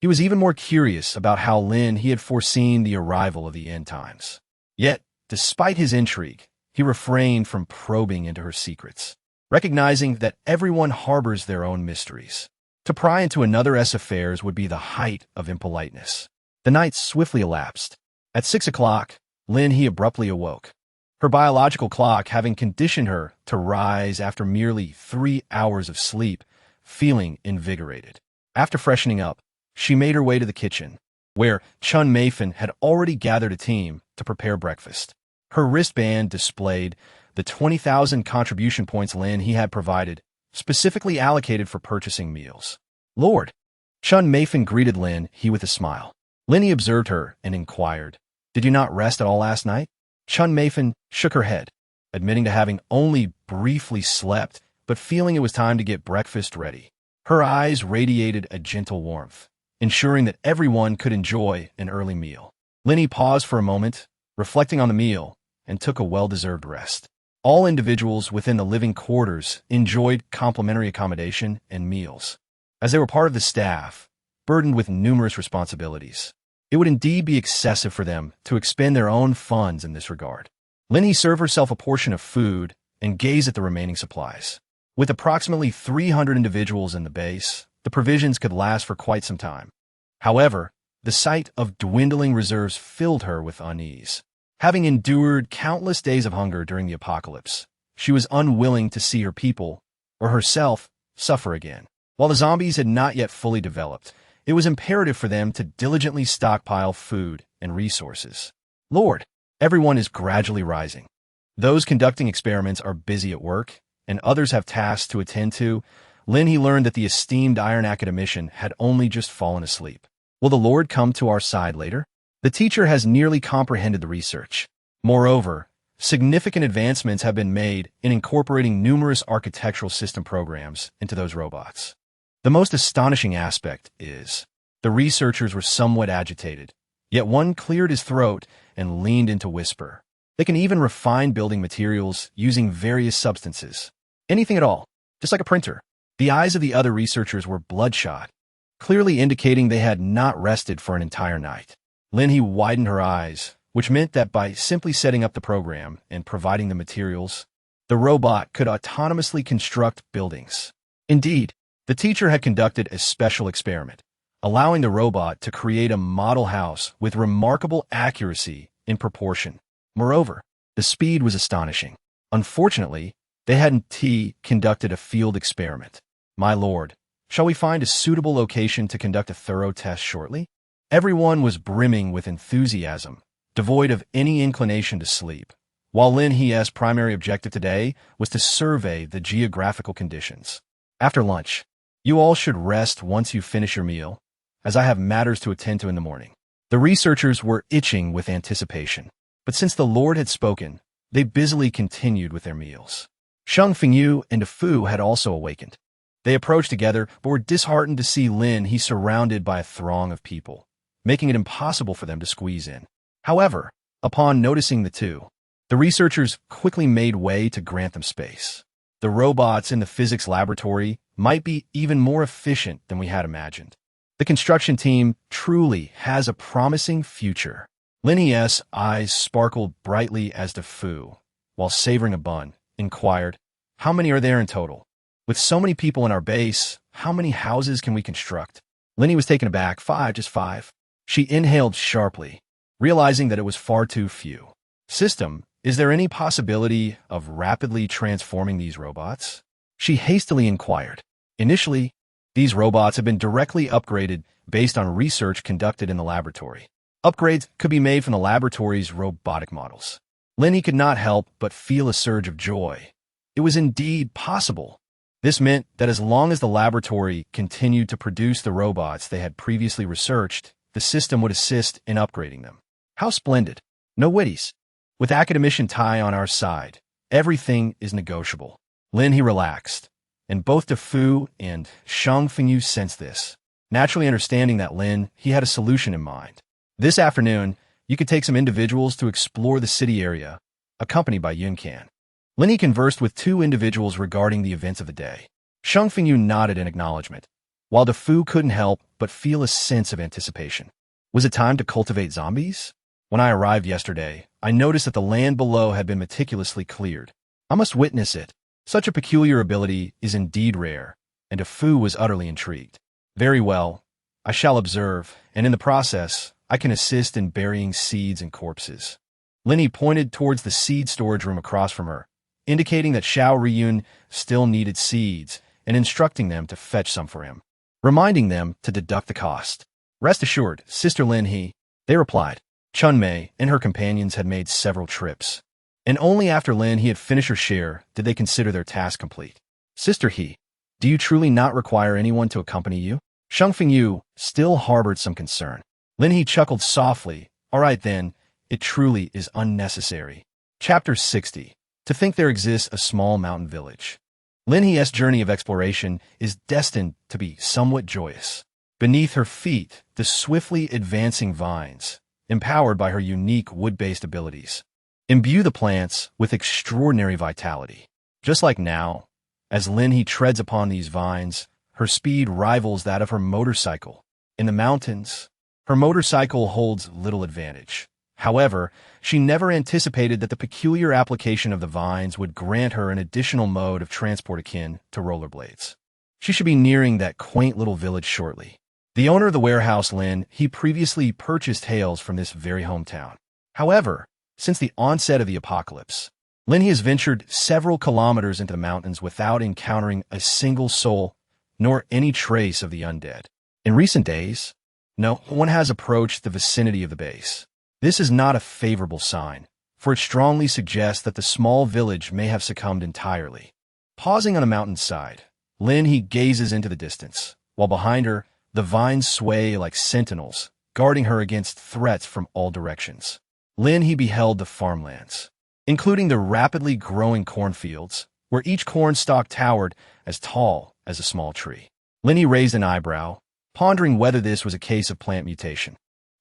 he was even more curious about how Lin He had foreseen the arrival of the end times. Yet, despite his intrigue, he refrained from probing into her secrets, recognizing that everyone harbors their own mysteries. To pry into another's affairs would be the height of impoliteness. The night swiftly elapsed. At 6 o'clock, Lin He abruptly awoke, her biological clock having conditioned her to rise after merely 3 hours of sleep, feeling invigorated. After freshening up, she made her way to the kitchen, where Chun Meifan had already gathered a team to prepare breakfast. Her wristband displayed the 20,000 contribution points Lin He had provided, specifically allocated for purchasing meals. "Lord!" Chun Meifan greeted Lin He with a smile. Lin He observed her and inquired, "Did you not rest at all last night?" Chun Meifan shook her head, admitting to having only briefly slept, but feeling it was time to get breakfast ready. Her eyes radiated a gentle warmth, ensuring that everyone could enjoy an early meal. Lin He paused for a moment, reflecting on the meal, and took a well-deserved rest. All individuals within the living quarters enjoyed complimentary accommodation and meals, as they were part of the staff, burdened with numerous responsibilities. It would indeed be excessive for them to expend their own funds in this regard. Lin He served herself a portion of food and gazed at the remaining supplies. With approximately 300 individuals in the base, the provisions could last for quite some time. However, the sight of dwindling reserves filled her with unease. Having endured countless days of hunger during the apocalypse, she was unwilling to see her people, or herself, suffer again. While the zombies had not yet fully developed, it was imperative for them to diligently stockpile food and resources. "Lord!" Everyone is gradually rising. Those conducting experiments are busy at work, and others have tasks to attend to. Lin He learned that the esteemed Iron Academician had only just fallen asleep. Will the Lord come to our side later? The teacher has nearly comprehended the research. Moreover, significant advancements have been made in incorporating numerous architectural system programs into those robots. The most astonishing aspect is the researchers were somewhat agitated, yet one cleared his throat and leaned in to whisper. They can even refine building materials using various substances. Anything at all, just like a printer. The eyes of the other researchers were bloodshot, clearly indicating they had not rested for an entire night. Lin He widened her eyes, which meant that by simply setting up the program and providing the materials, the robot could autonomously construct buildings. Indeed, the teacher had conducted a special experiment, allowing the robot to create a model house with remarkable accuracy in proportion. Moreover, the speed was astonishing. Unfortunately, they hadn't conducted a field experiment. My lord, shall we find a suitable location to conduct a thorough test shortly? Everyone was brimming with enthusiasm, devoid of any inclination to sleep, while Lin He's primary objective today was to survey the geographical conditions. After lunch, you all should rest once you finish your meal, as I have matters to attend to in the morning. The researchers were itching with anticipation, but since the Lord had spoken, they busily continued with their meals. Shang Fengyu and De Fu had also awakened. They approached together, but were disheartened to see Lin He surrounded by a throng of people, making it impossible for them to squeeze in. However, upon noticing the two, the researchers quickly made way to grant them space. The robots in the physics laboratory might be even more efficient than we had imagined. The construction team truly has a promising future. Lin He's eyes sparkled brightly as De Fu, while savoring a bun, inquired, "How many are there in total? With so many people in our base, how many houses can we construct?" Lin He was taken aback. "5, just 5. She inhaled sharply, realizing that it was far too few. "System, is there any possibility of rapidly transforming these robots?" She hastily inquired. Initially, these robots have been directly upgraded based on research conducted in the laboratory. Upgrades could be made from the laboratory's robotic models. Lin He could not help but feel a surge of joy. It was indeed possible. This meant that as long as the laboratory continued to produce the robots they had previously researched, the system would assist in upgrading them. How splendid. No witties. With academician Tai on our side, everything is negotiable. Lin He relaxed, and both De Fu and Shang Fengyu sensed this, naturally understanding that Lin He had a solution in mind. This afternoon, you could take some individuals to explore the city area, accompanied by Yuncan. Lin He conversed with 2 individuals regarding the events of the day. Shang Fengyu nodded in acknowledgement, while De Fu couldn't help but feel a sense of anticipation. Was it time to cultivate zombies? When I arrived yesterday, I noticed that the land below had been meticulously cleared. I must witness it. Such a peculiar ability is indeed rare, and De Fu was utterly intrigued. Very well, I shall observe, and in the process, I can assist in burying seeds and corpses. Lin He pointed towards the seed storage room across from her, indicating that Xiao Riyun still needed seeds, and instructing them to fetch some for him, reminding them to deduct the cost. "Rest assured, Sister Lin He," they replied. Chun Mei and her companions had made several trips, and only after Lin He had finished her share did they consider their task complete. "Sister He, do you truly not require anyone to accompany you?" Shang Fengyu still harbored some concern. Lin He chuckled softly. "All right then, it truly is unnecessary." Chapter 60. To think there exists a small mountain village. Lin He's journey of exploration is destined to be somewhat joyous. Beneath her feet, the swiftly advancing vines, empowered by her unique wood-based abilities, imbue the plants with extraordinary vitality. Just like now, as Lin He treads upon these vines, her speed rivals that of her motorcycle. In the mountains, her motorcycle holds little advantage. However, she never anticipated that the peculiar application of the vines would grant her an additional mode of transport akin to rollerblades. She should be nearing that quaint little village shortly. The owner of the warehouse, Lin He, previously purchased hails from this very hometown. However, since the onset of the apocalypse, Lin He has ventured several kilometers into the mountains without encountering a single soul, nor any trace of the undead. In recent days, no one has approached the vicinity of the base. This is not a favorable sign, for it strongly suggests that the small village may have succumbed entirely. Pausing on a mountainside, Lin He gazes into the distance, while behind her, the vines sway like sentinels, guarding her against threats from all directions. Lin He beheld the farmlands, including the rapidly growing cornfields, where each corn stalk towered as tall as a small tree. Lin He raised an eyebrow, pondering whether this was a case of plant mutation.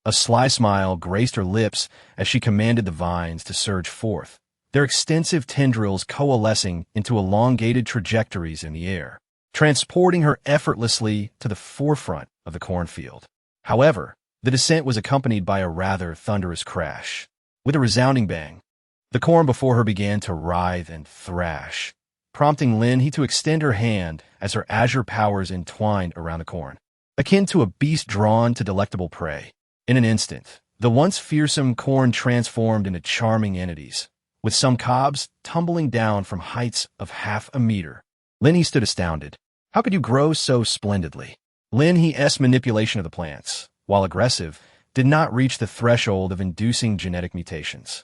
A sly smile graced her lips as she commanded the vines to surge forth, their extensive tendrils coalescing into elongated trajectories in the air, transporting her effortlessly to the forefront of the cornfield. However, the descent was accompanied by a rather thunderous crash. With a resounding bang, the corn before her began to writhe and thrash, prompting Lin He to extend her hand as her azure powers entwined around the corn, akin to a beast drawn to delectable prey. In an instant, the once fearsome corn transformed into charming entities, with some cobs tumbling down from heights of half a meter. Lin He stood astounded. How could you grow so splendidly? Lin He's manipulation of the plants, while aggressive, did not reach the threshold of inducing genetic mutations.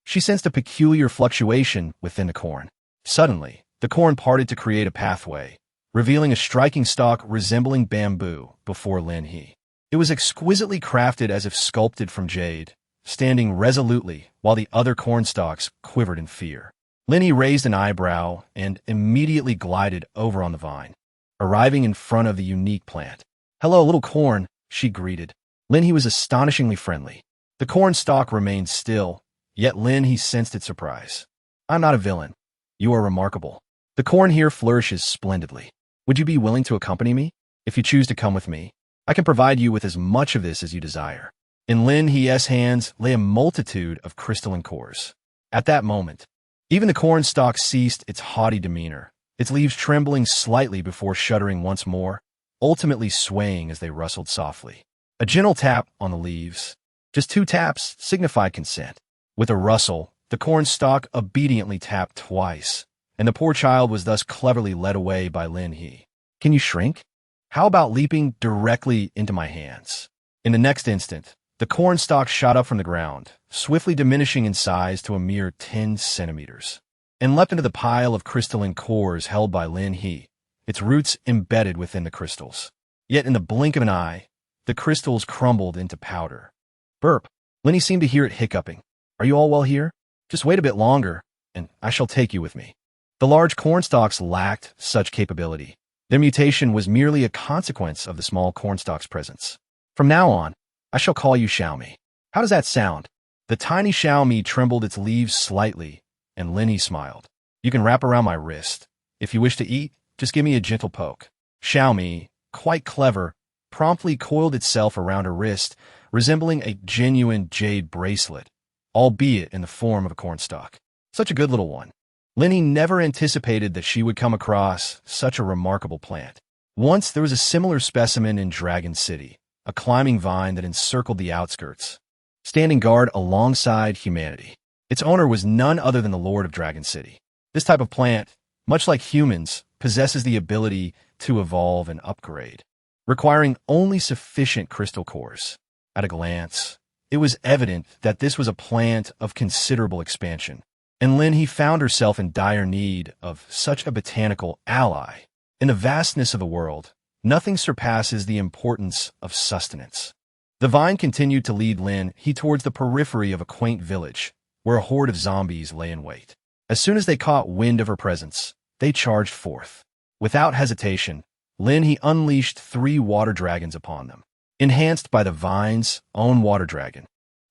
She sensed a peculiar fluctuation within the corn. Suddenly, the corn parted to create a pathway, revealing a striking stalk resembling bamboo before Lin He. It was exquisitely crafted as if sculpted from jade, standing resolutely while the other corn stalks quivered in fear. Lin He raised an eyebrow and immediately glided over on the vine, arriving in front of the unique plant. "Hello, little corn," she greeted. Lin He was astonishingly friendly. The corn stalk remained still, yet Lin He sensed its surprise. "I'm not a villain. You are remarkable. The corn here flourishes splendidly. Would you be willing to accompany me? If you choose to come with me, I can provide you with as much of this as you desire." In Lin He's hands lay a multitude of crystalline cores. At that moment, even the corn stalk ceased its haughty demeanor, its leaves trembling slightly before shuddering once more, ultimately swaying as they rustled softly. A gentle tap on the leaves, just 2 taps, signified consent. With a rustle, the corn stalk obediently tapped twice, and the poor child was thus cleverly led away by Lin He. "Can you shrink? How about leaping directly into my hands?" In the next instant, the corn stalk shot up from the ground, swiftly diminishing in size to a mere 10 centimeters, and leapt into the pile of crystalline cores held by Lin He, its roots embedded within the crystals. Yet in the blink of an eye, the crystals crumbled into powder. Burp. Lin He seemed to hear it hiccuping. "Are you all well here? Just wait a bit longer, and I shall take you with me." The large cornstalks lacked such capability. Their mutation was merely a consequence of the small cornstalk's presence. "From now on, I shall call you Xiaomi. How does that sound?" The tiny Xiaomi trembled its leaves slightly, and Lin He smiled. "You can wrap around my wrist. If you wish to eat, just give me a gentle poke." Xiaomi, quite clever, promptly coiled itself around her wrist, resembling a genuine jade bracelet, albeit in the form of a cornstalk. Such a good little one. Lin He never anticipated that she would come across such a remarkable plant. Once there was a similar specimen in Dragon City, a climbing vine that encircled the outskirts, standing guard alongside humanity. Its owner was none other than the Lord of Dragon City. This type of plant, much like humans, possesses the ability to evolve and upgrade, requiring only sufficient crystal cores. At a glance, it was evident that this was a plant of considerable expansion, and Lin He found herself in dire need of such a botanical ally. In the vastness of the world, nothing surpasses the importance of sustenance. The vine continued to lead Lin He towards the periphery of a quaint village, where a horde of zombies lay in wait. As soon as they caught wind of her presence, they charged forth. Without hesitation, Lin He unleashed 3 water dragons upon them, enhanced by the vine's own water dragon.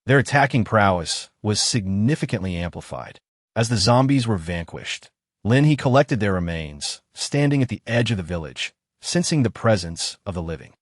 Their attacking prowess was significantly amplified. As the zombies were vanquished, Lin He collected their remains, standing at the edge of the village, sensing the presence of the living.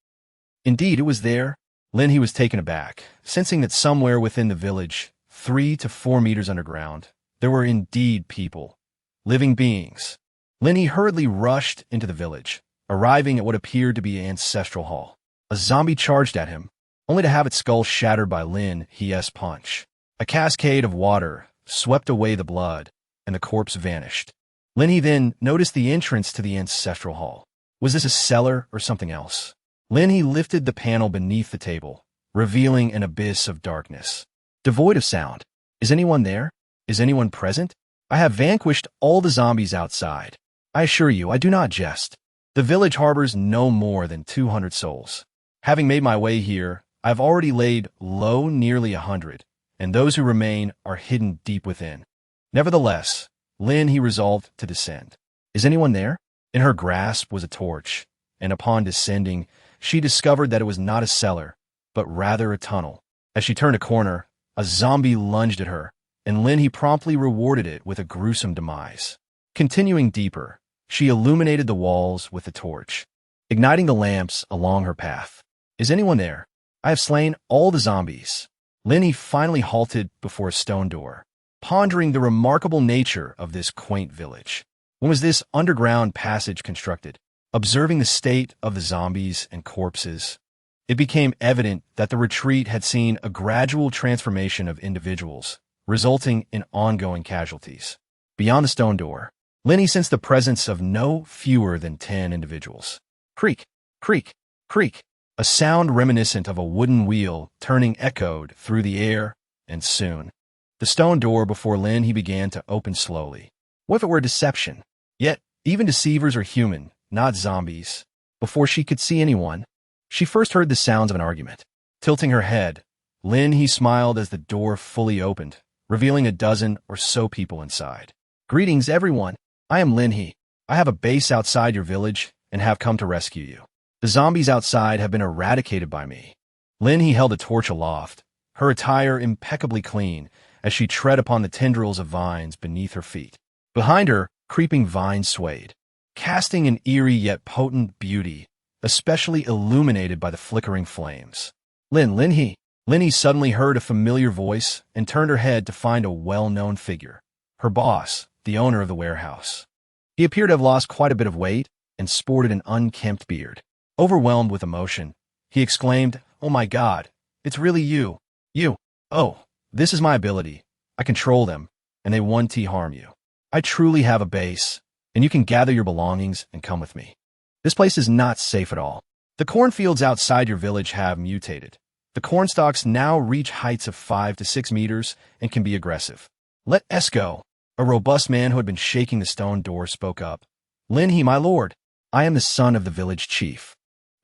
Indeed, it was there. Lin He was taken aback, sensing that somewhere within the village, 3 to 4 meters underground, there were indeed people, living beings. Lin He hurriedly rushed into the village, arriving at what appeared to be an ancestral hall. A zombie charged at him, only to have its skull shattered by Lin He's punch. A cascade of water swept away the blood, and the corpse vanished. Lin He then noticed the entrance to the ancestral hall. Was this a cellar or something else? Lin He lifted the panel beneath the table, revealing an abyss of darkness, devoid of sound. Is anyone there? Is anyone present? I have vanquished all the zombies outside. I assure you, I do not jest. The village harbors no more than 200 souls. Having made my way here, I have already laid low nearly 100, and those who remain are hidden deep within. Nevertheless, Lin He resolved to descend. Is anyone there? In her grasp was a torch, and upon descending, she discovered that it was not a cellar, but rather a tunnel. As she turned a corner, a zombie lunged at her, and Lin He promptly rewarded it with a gruesome demise. Continuing deeper, she illuminated the walls with the torch, igniting the lamps along her path. Is anyone there? I have slain all the zombies. Lin He finally halted before a stone door, pondering the remarkable nature of this quaint village. When was this underground passage constructed? Observing the state of the zombies and corpses, it became evident that the retreat had seen a gradual transformation of individuals, resulting in ongoing casualties. Beyond the stone door, Lin He sensed the presence of no fewer than 10 individuals. Creak, creak, creak. A sound reminiscent of a wooden wheel turning echoed through the air, and soon, the stone door before Lin He began to open slowly. What if it were deception? Yet, even deceivers are human, not zombies. Before she could see anyone, she first heard the sounds of an argument. Tilting her head, Lin He smiled as the door fully opened, revealing a dozen or so people inside. Greetings, everyone. I am Lin He. I have a base outside your village and have come to rescue you. The zombies outside have been eradicated by me. Lin He held a torch aloft, her attire impeccably clean, as she tread upon the tendrils of vines beneath her feet. Behind her, creeping vines swayed, casting an eerie yet potent beauty, especially illuminated by the flickering flames. Lin He. Lin He suddenly heard a familiar voice and turned her head to find a well-known figure. Her boss, the owner of the warehouse. He appeared to have lost quite a bit of weight and sported an unkempt beard. Overwhelmed with emotion, he exclaimed, "Oh my God, it's really you. You. Oh, this is my ability. I control them, and they won't harm you. I truly have a base, and you can gather your belongings and come with me. This place is not safe at all. The cornfields outside your village have mutated. The cornstalks now reach heights of 5 to 6 meters and can be aggressive. Let us go." A robust man who had been shaking the stone door spoke up. "Lin He, my lord, I am the son of the village chief,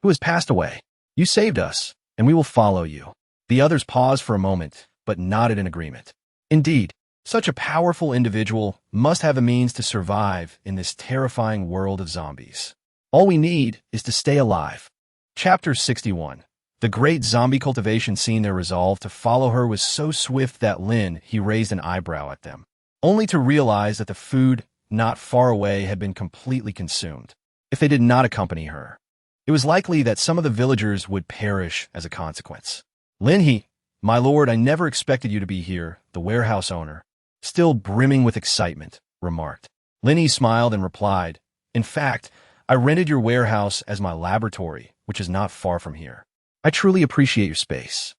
who has passed away. You saved us, and we will follow you." The others paused for a moment, but nodded in agreement. Indeed, such a powerful individual must have a means to survive in this terrifying world of zombies. All we need is to stay alive. Chapter 61. The great zombie cultivation scene. Their resolve to follow her was so swift that Lin He raised an eyebrow at them, only to realize that the food not far away had been completely consumed. If they did not accompany her, it was likely that some of the villagers would perish as a consequence. "Lin He, my lord, I never expected you to be here," the warehouse owner, still brimming with excitement, remarked. Lin He smiled and replied, "In fact, I rented your warehouse as my laboratory, which is not far from here. I truly appreciate your space."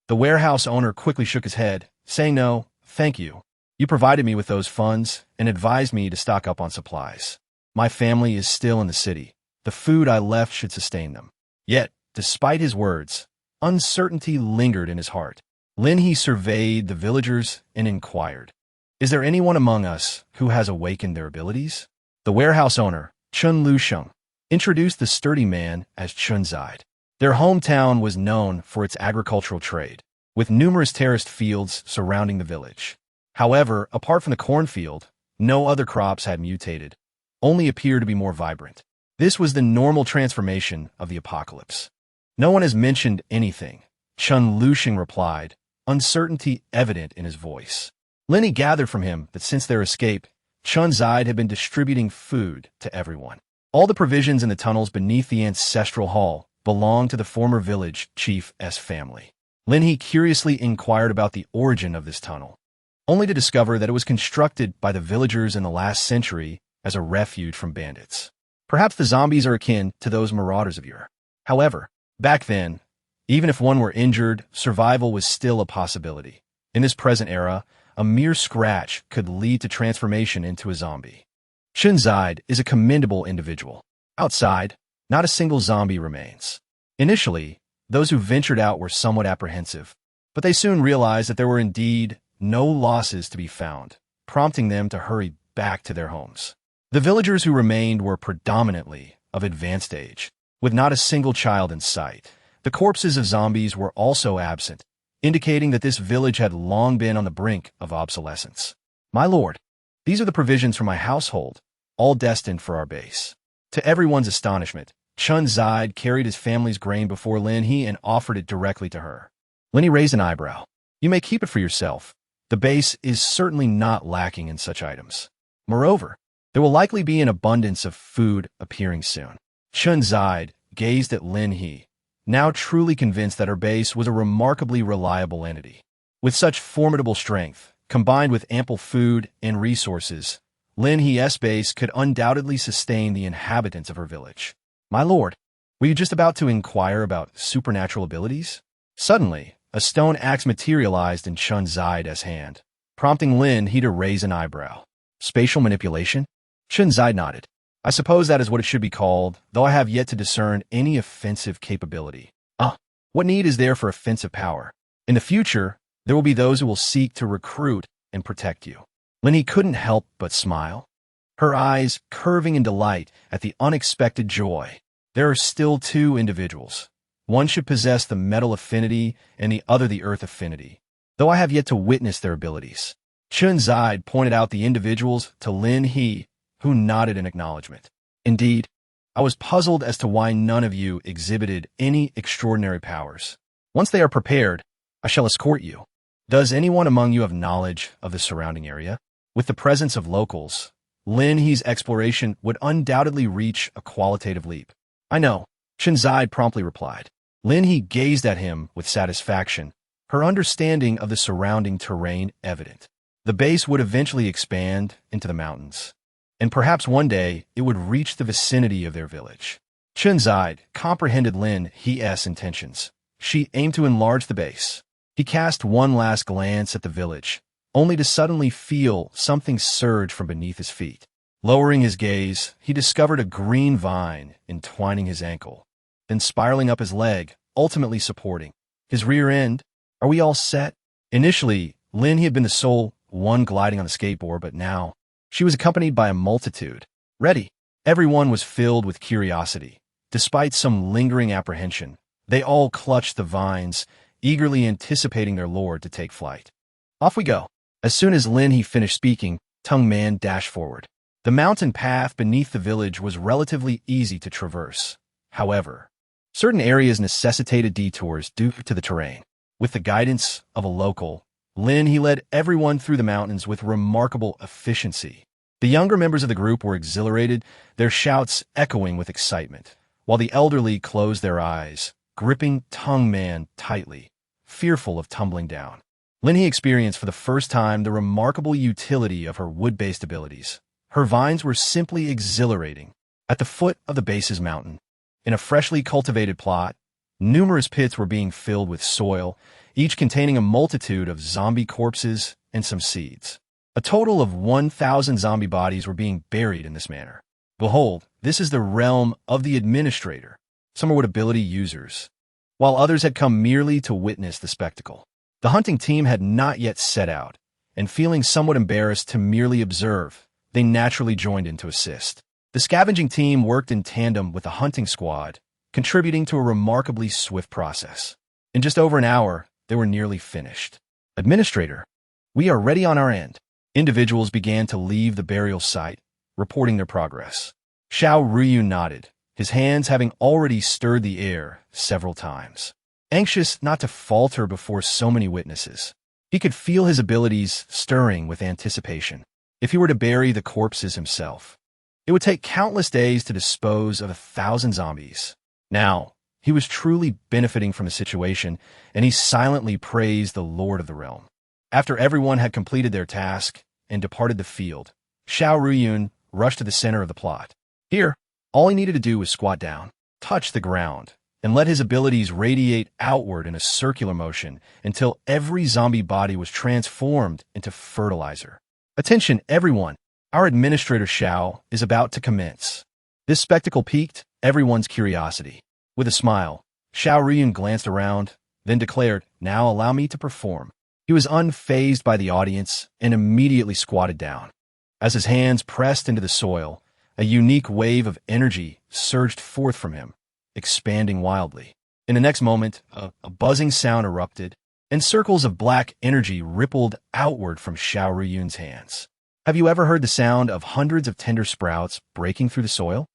The warehouse owner quickly shook his head, saying, "No, thank you. You provided me with those funds and advised me to stock up on supplies. My family is still in the city. The food I left should sustain them." Yet, despite his words, uncertainty lingered in his heart. Lin He surveyed the villagers and inquired, "Is there anyone among us who has awakened their abilities?" The warehouse owner, Chun Lusheng, introduced the sturdy man as Chun Zide. Their hometown was known for its agricultural trade, with numerous terraced fields surrounding the village. However, apart from the cornfield, no other crops had mutated, only appeared to be more vibrant. This was the normal transformation of the apocalypse. "No one has mentioned anything," Chun Lusheng replied, uncertainty evident in his voice. Lin He gathered from him that since their escape, Chun Zide had been distributing food to everyone. All the provisions in the tunnels beneath the ancestral hall belonged to the former village chief's family. Lin He curiously inquired about the origin of this tunnel, only to discover that it was constructed by the villagers in the last century as a refuge from bandits. Perhaps the zombies are akin to those marauders of yore. However, back then, even if one were injured, survival was still a possibility. In this present era, a mere scratch could lead to transformation into a zombie. Chun Zide is a commendable individual. Outside, not a single zombie remains. Initially, those who ventured out were somewhat apprehensive, but they soon realized that there were indeed no losses to be found, prompting them to hurry back to their homes. The villagers who remained were predominantly of advanced age, with not a single child in sight. The corpses of zombies were also absent, indicating that this village had long been on the brink of obsolescence. My lord, these are the provisions for my household, all destined for our base. To everyone's astonishment, Chun Zide carried his family's grain before Lin He and offered it directly to her. Lin He raised an eyebrow. You may keep it for yourself. The base is certainly not lacking in such items. Moreover, there will likely be an abundance of food appearing soon. Chun Zide gazed at Lin He, now truly convinced that her base was a remarkably reliable entity. With such formidable strength, combined with ample food and resources, Lin He's base could undoubtedly sustain the inhabitants of her village. My lord, were you just about to inquire about supernatural abilities? Suddenly, a stone axe materialized in Chun Zide's hand, prompting Lin He to raise an eyebrow. Spatial manipulation? Chun Zide nodded. I suppose that is what it should be called, though I have yet to discern any offensive capability. What need is there for offensive power? In the future, there will be those who will seek to recruit and protect you. Lin He couldn't help but smile, her eyes curving in delight at the unexpected joy. There are still two individuals. One should possess the metal affinity and the other the earth affinity, though I have yet to witness their abilities. Chun Zide pointed out the individuals to Lin He, who nodded in acknowledgement. Indeed, I was puzzled as to why none of you exhibited any extraordinary powers. Once they are prepared, I shall escort you. Does anyone among you have knowledge of the surrounding area? With the presence of locals, Lin He's exploration would undoubtedly reach a qualitative leap. I know, Chun Zide promptly replied. Lin He gazed at him with satisfaction, her understanding of the surrounding terrain evident. The base would eventually expand into the mountains, and perhaps one day it would reach the vicinity of their village. Chun Zide comprehended Lin He's intentions. She aimed to enlarge the base. He cast one last glance at the village, only to suddenly feel something surge from beneath his feet. Lowering his gaze, he discovered a green vine entwining his ankle, then spiraling up his leg, ultimately supporting his rear end. Are we all set? Initially, Lin He had been the sole one gliding on the skateboard, but now she was accompanied by a multitude. Ready. Everyone was filled with curiosity. Despite some lingering apprehension, they all clutched the vines, eagerly anticipating their lord to take flight. Off we go. As soon as Lin He finished speaking, Tung Man dashed forward. The mountain path beneath the village was relatively easy to traverse. However, certain areas necessitated detours due to the terrain. With the guidance of a local, Lin He led everyone through the mountains with remarkable efficiency. The younger members of the group were exhilarated, their shouts echoing with excitement, while the elderly closed their eyes, gripping Tung Man tightly, fearful of tumbling down. Lin He experienced for the first time the remarkable utility of her wood-based abilities. Her vines were simply exhilarating. At the foot of the base's mountain, in a freshly cultivated plot, numerous pits were being filled with soil, each containing a multitude of zombie corpses and some seeds. A total of 1,000 zombie bodies were being buried in this manner. Behold, this is the realm of the administrator. Some are what ability users, while others had come merely to witness the spectacle. The hunting team had not yet set out, and feeling somewhat embarrassed to merely observe, they naturally joined in to assist. The scavenging team worked in tandem with the hunting squad, contributing to a remarkably swift process. In just over an hour, they were nearly finished. Administrator, we are ready on our end. Individuals began to leave the burial site, reporting their progress. Xiao Ryu nodded, his hands having already stirred the air several times. Anxious not to falter before so many witnesses, he could feel his abilities stirring with anticipation. If he were to bury the corpses himself, it would take countless days to dispose of 1,000 zombies. Now, he was truly benefiting from the situation, and he silently praised the Lord of the Realm. After everyone had completed their task and departed the field, Xiao Ruyun rushed to the center of the plot. Here, all he needed to do was squat down, touch the ground, and let his abilities radiate outward in a circular motion until every zombie body was transformed into fertilizer. Attention, everyone! Our administrator Xiao is about to commence. This spectacle piqued everyone's curiosity. With a smile, Xiao Ruyun glanced around, then declared, "Now allow me to perform." He was unfazed by the audience and immediately squatted down. As his hands pressed into the soil, a unique wave of energy surged forth from him, expanding wildly. In the next moment, a buzzing sound erupted, and circles of black energy rippled outward from Xiao Ruyun's hands. Have you ever heard the sound of hundreds of tender sprouts breaking through the soil?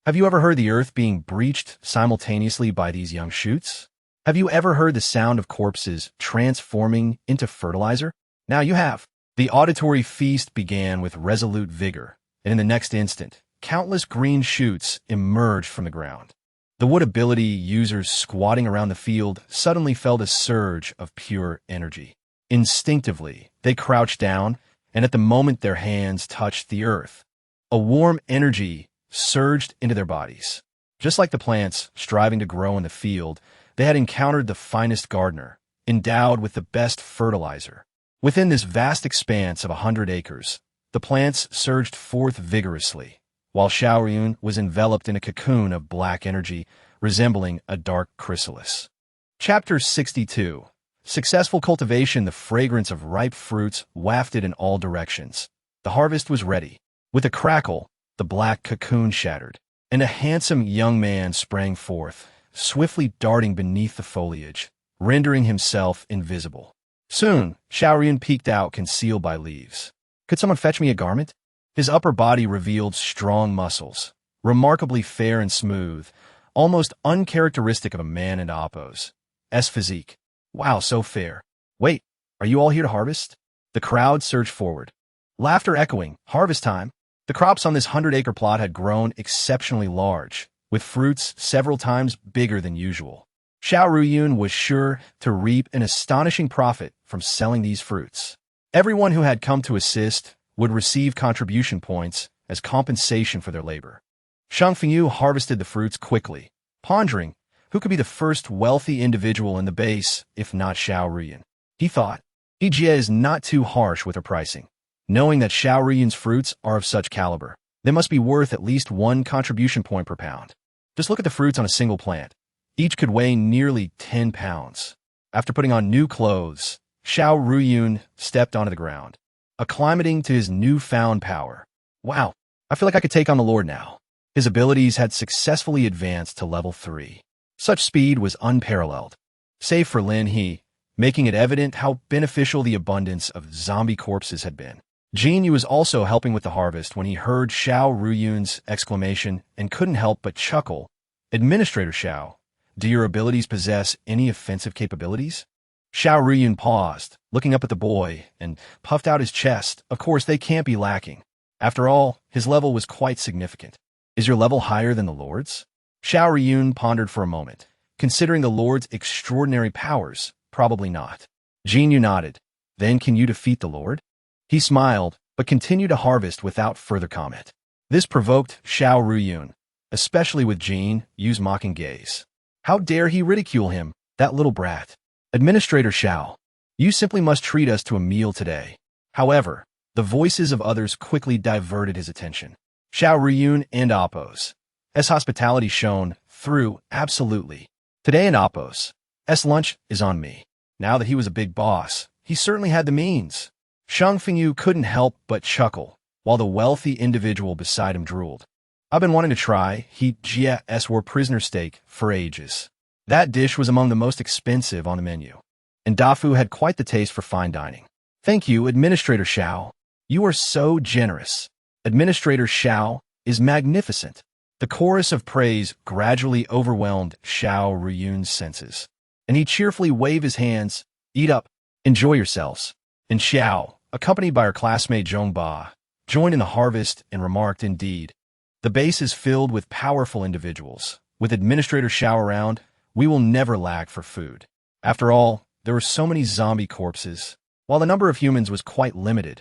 Have you ever heard the earth being breached simultaneously by these young shoots? Have you ever heard the sound of corpses transforming into fertilizer? Now you have. The auditory feast began with resolute vigor, and in the next instant, countless green shoots emerged from the ground. The wood ability users squatting around the field suddenly felt a surge of pure energy. Instinctively, they crouched down, and at the moment their hands touched the earth, a warm energy surged into their bodies. Just like the plants striving to grow in the field, they had encountered the finest gardener, endowed with the best fertilizer. Within this vast expanse of 100 acres, the plants surged forth vigorously, while Xiao Ruyun was enveloped in a cocoon of black energy resembling a dark chrysalis. Chapter 62. Successful cultivation. The fragrance of ripe fruits wafted in all directions. The harvest was ready. With a crackle, the black cocoon shattered, and a handsome young man sprang forth, swiftly darting beneath the foliage, rendering himself invisible. Soon, Xiao Ruyun peeked out, concealed by leaves. Could someone fetch me a garment? His upper body revealed strong muscles, remarkably fair and smooth, almost uncharacteristic of a man in Appo's physique. Wow, so fair. Wait, are you all here to harvest? The crowd surged forward, laughter echoing. Harvest time. The crops on this 100-acre plot had grown exceptionally large, with fruits several times bigger than usual. Xiao Ruyun was sure to reap an astonishing profit from selling these fruits. Everyone who had come to assist would receive contribution points as compensation for their labor. Shang Fengyu harvested the fruits quickly, pondering who could be the first wealthy individual in the base, if not Xiao Ruyun. He thought, Jie is not too harsh with her pricing. Knowing that Xiao Ruyun's fruits are of such caliber, they must be worth at least 1 contribution point per pound. Just look at the fruits on a single plant. Each could weigh nearly 10 pounds. After putting on new clothes, Xiao Ruyun stepped onto the ground, acclimating to his newfound power. Wow, I feel like I could take on the Lord now. His abilities had successfully advanced to level 3. Such speed was unparalleled, save for Lin He, making it evident how beneficial the abundance of zombie corpses had been. Jin Yu was also helping with the harvest when he heard Xiao Ruyun's exclamation and couldn't help but chuckle. Administrator Xiao, do your abilities possess any offensive capabilities? Xiao Ruyun paused, looking up at the boy, and puffed out his chest. Of course, they can't be lacking. After all, his level was quite significant. Is your level higher than the Lord's? Xiao Ruyun pondered for a moment. Considering the Lord's extraordinary powers, probably not. Jin Yu nodded. Then can you defeat the Lord? He smiled, but continued to harvest without further comment. This provoked Xiao Ruyun, especially with Jin Yu's mocking gaze. How dare he ridicule him, that little brat? Administrator Xiao, you simply must treat us to a meal today. However, the voices of others quickly diverted his attention. Xiao Ruyun and Appo's hospitality shone through absolutely. Today in Appo's lunch is on me. Now that he was a big boss, he certainly had the means. Shang Fengyu couldn't help but chuckle, while the wealthy individual beside him drooled. I've been wanting to try Jia's war prisoner steak for ages. That dish was among the most expensive on the menu, and Dafu had quite the taste for fine dining. Thank you, Administrator Xiao. You are so generous. Administrator Xiao is magnificent. The chorus of praise gradually overwhelmed Xiao Ruyun's senses, and he cheerfully waved his hands. Eat up, enjoy yourselves. And Xiao, accompanied by her classmate Zhongba, joined in the harvest and remarked, indeed, the base is filled with powerful individuals. With Administrator Xiao around, we will never lack for food. After all, there were so many zombie corpses, while the number of humans was quite limited,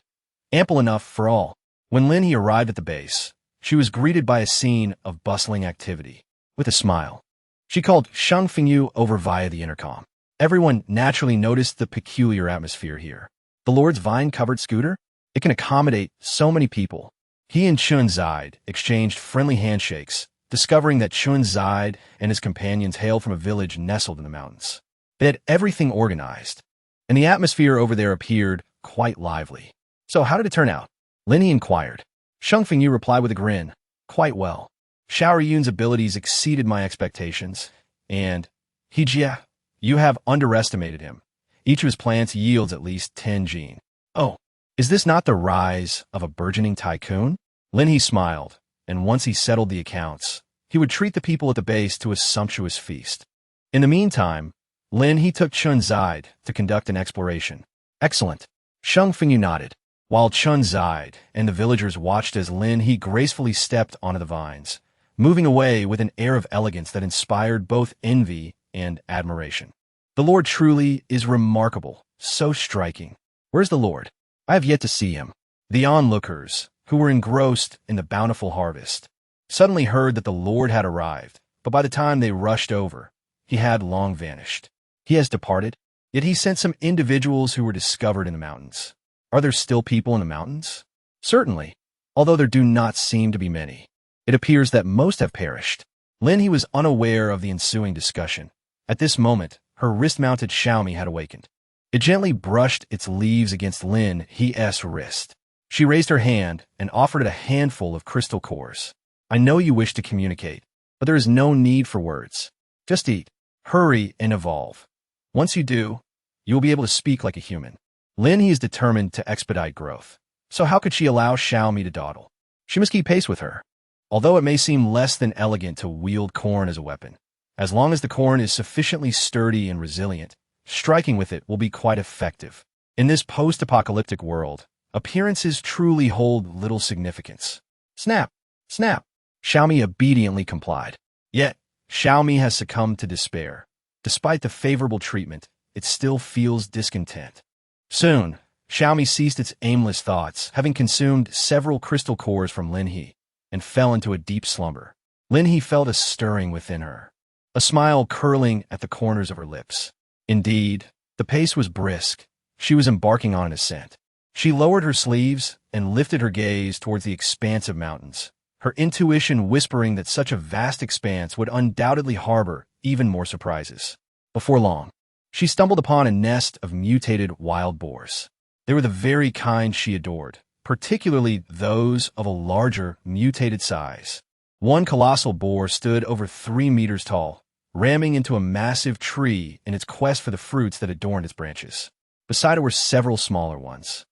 ample enough for all. When Lin He arrived at the base, she was greeted by a scene of bustling activity. With a smile, she called Shang Fengyu over via the intercom. Everyone naturally noticed the peculiar atmosphere here. The Lord's vine-covered scooter? It can accommodate so many people. He and Chun Zide exchanged friendly handshakes, discovering that Chun Zide and his companions hailed from a village nestled in the mountains. They had everything organized, and the atmosphere over there appeared quite lively. So how did it turn out? Lin He inquired. Shang Fengyu replied with a grin. Quite well. Xiao Ruyun's abilities exceeded my expectations, and Jia, you have underestimated him. Each of his plants yields at least 10 gene. Oh, is this not the rise of a burgeoning tycoon? Lin He smiled, and once he settled the accounts, he would treat the people at the base to a sumptuous feast. In the meantime, Lin He took Chun's side to conduct an exploration. Excellent. Sheng Fengyu nodded, while Chun Zide and the villagers watched as Lin He gracefully stepped onto the vines, moving away with an air of elegance that inspired both envy and admiration. The Lord truly is remarkable, so striking. Where's the Lord? I have yet to see him. The onlookers, who were engrossed in the bountiful harvest, suddenly heard that the Lord had arrived, but by the time they rushed over, he had long vanished. He has departed, yet he sent some individuals who were discovered in the mountains. Are there still people in the mountains? Certainly, although there do not seem to be many. It appears that most have perished. Lin He was unaware of the ensuing discussion. At this moment, her wrist-mounted Xiaomi had awakened. It gently brushed its leaves against Lin He's wrist. She raised her hand and offered it a handful of crystal cores. I know you wish to communicate, but there is no need for words. Just eat, hurry, and evolve. Once you do, you will be able to speak like a human. Lin He is determined to expedite growth. So how could she allow Xiaomi to dawdle? She must keep pace with her. Although it may seem less than elegant to wield corn as a weapon, as long as the corn is sufficiently sturdy and resilient, striking with it will be quite effective. In this post-apocalyptic world, appearances truly hold little significance. Snap! Snap! Xiaomi obediently complied. Yet, Xiaomi has succumbed to despair. Despite the favorable treatment, it still feels discontent. Soon, Xiaomi ceased its aimless thoughts, having consumed several crystal cores from Lin He, and fell into a deep slumber. Lin He felt a stirring within her, a smile curling at the corners of her lips. Indeed, the pace was brisk. She was embarking on an ascent. She lowered her sleeves and lifted her gaze towards the expansive mountains, her intuition whispering that such a vast expanse would undoubtedly harbor even more surprises. Before long, she stumbled upon a nest of mutated wild boars. They were the very kind she adored, particularly those of a larger, mutated size. One colossal boar stood over 3 meters tall, ramming into a massive tree in its quest for the fruits that adorned its branches. Beside it were several smaller ones,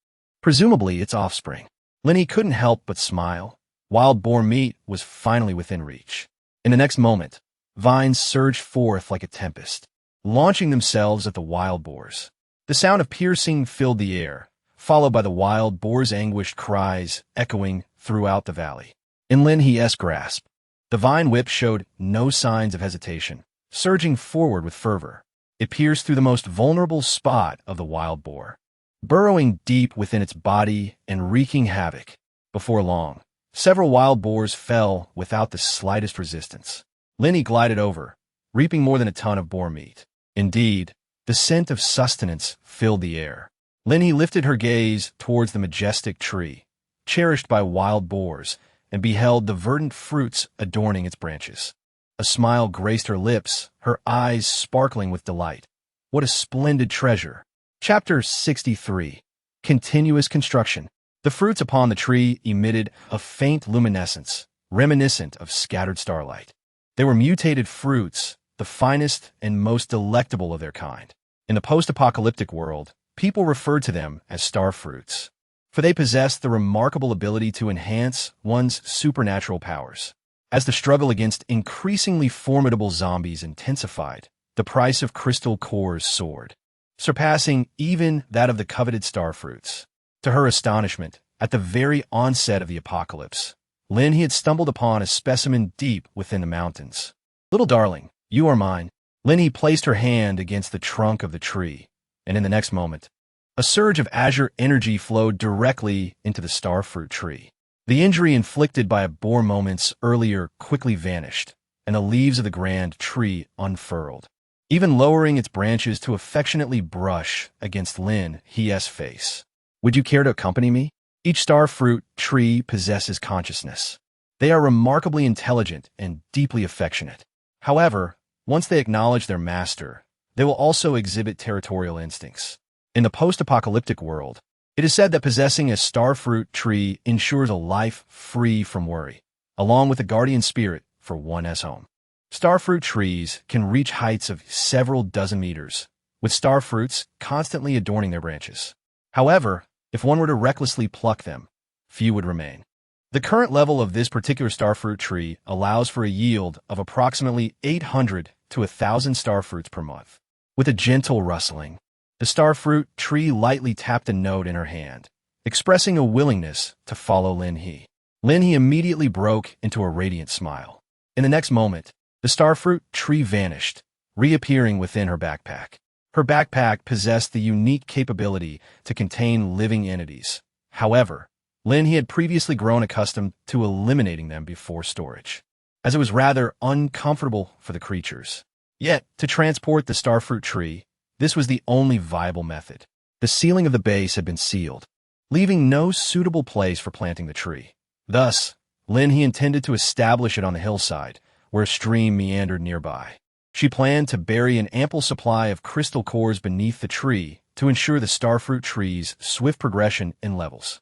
presumably its offspring. Lin He couldn't help but smile. Wild boar meat was finally within reach. In the next moment, vines surged forth like a tempest, launching themselves at the wild boars. The sound of piercing filled the air, followed by the wild boar's anguished cries echoing throughout the valley. In Lin He's grasp, the vine whip showed no signs of hesitation, surging forward with fervor. It pierced through the most vulnerable spot of the wild boar, burrowing deep within its body and wreaking havoc. Before long, several wild boars fell without the slightest resistance. Lin He glided over, reaping more than a ton of boar meat. Indeed, the scent of sustenance filled the air. Lin He lifted her gaze towards the majestic tree, cherished by wild boars, and beheld the verdant fruits adorning its branches. A smile graced her lips, her eyes sparkling with delight. What a splendid treasure! Chapter 63. Continuous Construction. The fruits upon the tree emitted a faint luminescence, reminiscent of scattered starlight. They were mutated fruits, the finest and most delectable of their kind. In the post-apocalyptic world, people referred to them as star fruits, for they possessed the remarkable ability to enhance one's supernatural powers. As the struggle against increasingly formidable zombies intensified, the price of crystal cores soared, surpassing even that of the coveted star fruits. To her astonishment, at the very onset of the apocalypse, Lin He had stumbled upon a specimen deep within the mountains. Little darling, you are mine. Lin He placed her hand against the trunk of the tree, and in the next moment, a surge of azure energy flowed directly into the starfruit tree. The injury inflicted by a boar moments earlier quickly vanished, and the leaves of the grand tree unfurled, even lowering its branches to affectionately brush against Lin He's face. Would you care to accompany me? Each starfruit tree possesses consciousness. They are remarkably intelligent and deeply affectionate. However, once they acknowledge their master, they will also exhibit territorial instincts. In the post-apocalyptic world, it is said that possessing a starfruit tree ensures a life free from worry, along with a guardian spirit for one's home. Starfruit trees can reach heights of several dozen meters, with star fruits constantly adorning their branches. However, if one were to recklessly pluck them, few would remain. The current level of this particular starfruit tree allows for a yield of approximately 800 to 1,000 starfruits per month. With a gentle rustling, the starfruit tree lightly tapped a note in her hand, expressing a willingness to follow Lin He. Lin He immediately broke into a radiant smile. In the next moment, the starfruit tree vanished, reappearing within her backpack. Her backpack possessed the unique capability to contain living entities. However, Lin He had previously grown accustomed to eliminating them before storage, as it was rather uncomfortable for the creatures. Yet, to transport the starfruit tree, this was the only viable method. The ceiling of the base had been sealed, leaving no suitable place for planting the tree. Thus, Lin He intended to establish it on the hillside, where a stream meandered nearby. She planned to bury an ample supply of crystal cores beneath the tree to ensure the starfruit tree's swift progression in levels.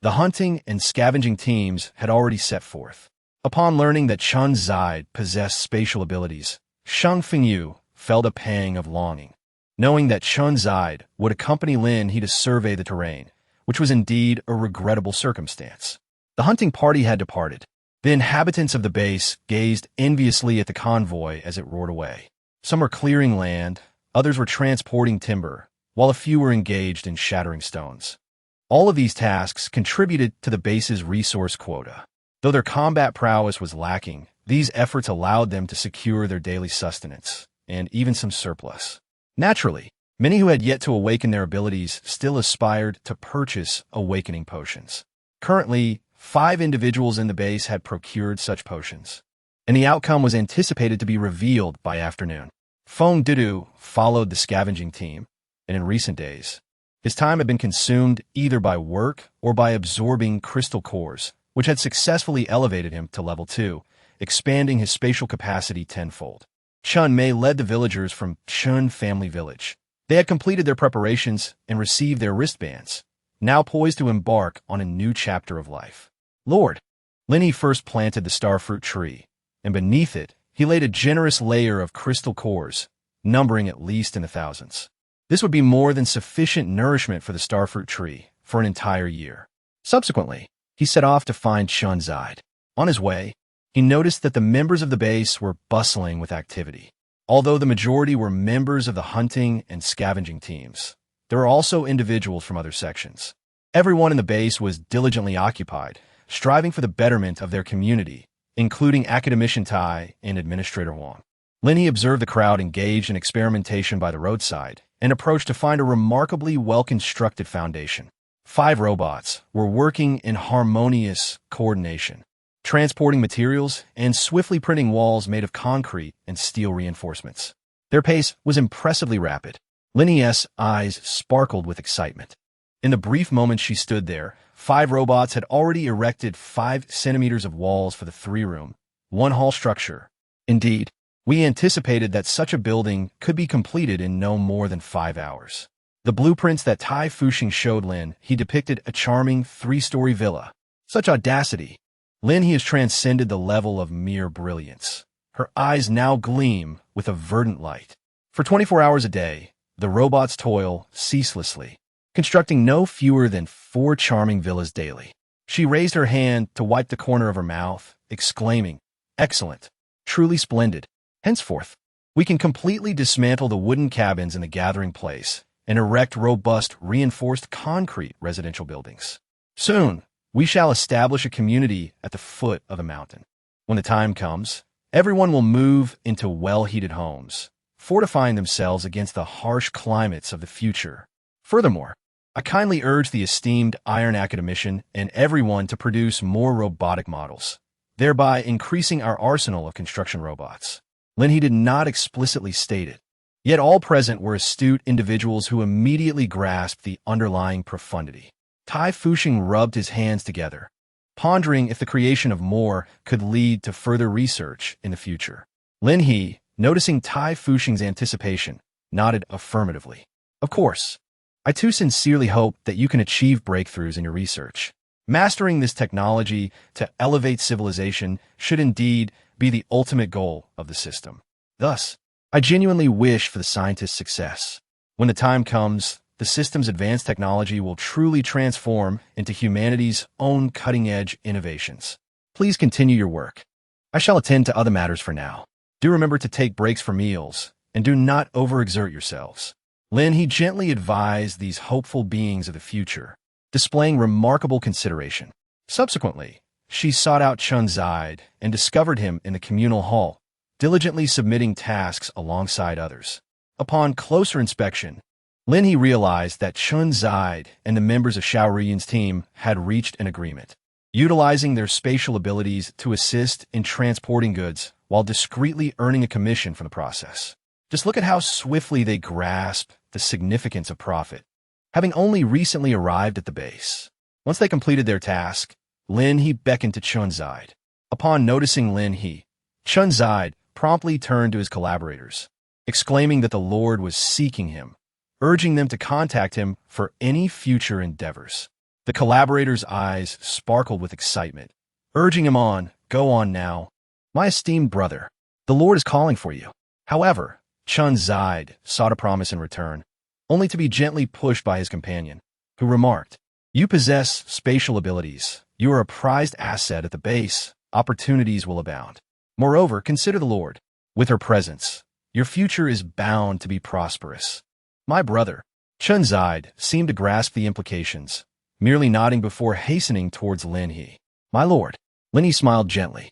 The hunting and scavenging teams had already set forth. Upon learning that Chen Zide possessed spatial abilities, Shang Fengyu felt a pang of longing, knowing that Chen Zide would accompany Lin He to survey the terrain, which was indeed a regrettable circumstance. The hunting party had departed. The inhabitants of the base gazed enviously at the convoy as it roared away. Some were clearing land, others were transporting timber, while a few were engaged in shattering stones. All of these tasks contributed to the base's resource quota. Though their combat prowess was lacking, these efforts allowed them to secure their daily sustenance, and even some surplus. Naturally, many who had yet to awaken their abilities still aspired to purchase awakening potions. Currently, 5 individuals in the base had procured such potions, and the outcome was anticipated to be revealed by afternoon. Feng Dudu followed the scavenging team, and in recent days, his time had been consumed either by work or by absorbing crystal cores, which had successfully elevated him to level 2, expanding his spatial capacity tenfold. Chun Mei led the villagers from Chun Family Village. They had completed their preparations and received their wristbands, now poised to embark on a new chapter of life. Lord, Lin He first planted the starfruit tree, and beneath it, he laid a generous layer of crystal cores, numbering at least in the thousands. This would be more than sufficient nourishment for the starfruit tree for an entire year. Subsequently, he set off to find Chen Zide. On his way, he noticed that the members of the base were bustling with activity. Although the majority were members of the hunting and scavenging teams, there were also individuals from other sections. Everyone in the base was diligently occupied, striving for the betterment of their community, including Academician Tai and Administrator Wang. Lin He observed the crowd engaged in experimentation by the roadside and approached to find a remarkably well-constructed foundation. 5 robots were working in harmonious coordination, transporting materials and swiftly printing walls made of concrete and steel reinforcements. Their pace was impressively rapid. Lin He's eyes sparkled with excitement. In the brief moment she stood there, 5 robots had already erected 5 centimeters of walls for the 3-room, 1-hall structure. Indeed, we anticipated that such a building could be completed in no more than 5 hours. The blueprints that Tai Fuxing showed Lin He depicted a charming 3-story villa. Such audacity! Lin He has transcended the level of mere brilliance. Her eyes now gleam with a verdant light. For 24 hours a day, the robots toil ceaselessly, constructing no fewer than 4 charming villas daily. She raised her hand to wipe the corner of her mouth, exclaiming, "Excellent, truly splendid. Henceforth, we can completely dismantle the wooden cabins in the gathering place and erect robust, reinforced concrete residential buildings. Soon, we shall establish a community at the foot of the mountain. When the time comes, everyone will move into well-heated homes, fortifying themselves against the harsh climates of the future. Furthermore, I kindly urge the esteemed Iron Academician and everyone to produce more robotic models, thereby increasing our arsenal of construction robots." Lin He did not explicitly state it, yet all present were astute individuals who immediately grasped the underlying profundity. Tai Fuxing rubbed his hands together, pondering if the creation of more could lead to further research in the future. Lin He, noticing Tai Fuxing's anticipation, nodded affirmatively. "Of course. I too sincerely hope that you can achieve breakthroughs in your research. Mastering this technology to elevate civilization should indeed be the ultimate goal of the system. Thus, I genuinely wish for the scientist's success." When the time comes, the system's advanced technology will truly transform into humanity's own cutting-edge innovations. Please continue your work. I shall attend to other matters for now. Do remember to take breaks for meals, and do not overexert yourselves. Lin He gently advised these hopeful beings of the future, displaying remarkable consideration. Subsequently, she sought out Chun-Zide and discovered him in the communal hall, diligently submitting tasks alongside others. Upon closer inspection, Lin He realized that Chun-Zide and the members of Xiaoruyin's team had reached an agreement, utilizing their spatial abilities to assist in transporting goods while discreetly earning a commission from the process. Just look at how swiftly they grasp the significance of profit, having only recently arrived at the base. Once they completed their task, Lin He beckoned to Chun-Zide. Upon noticing Lin He, Chun-Zide promptly turned to his collaborators, exclaiming that the Lord was seeking him, urging them to contact him for any future endeavors. The collaborators' eyes sparkled with excitement, urging him on, "Go on now. My esteemed brother, the Lord is calling for you." However, Chun-Zide sought a promise in return, only to be gently pushed by his companion, who remarked, "You possess spatial abilities. You are a prized asset at the base. Opportunities will abound. Moreover, consider the Lord. With her presence, your future is bound to be prosperous." My brother, Chun-Zide, seemed to grasp the implications, merely nodding before hastening towards Lin He. "My lord," Lin He smiled gently.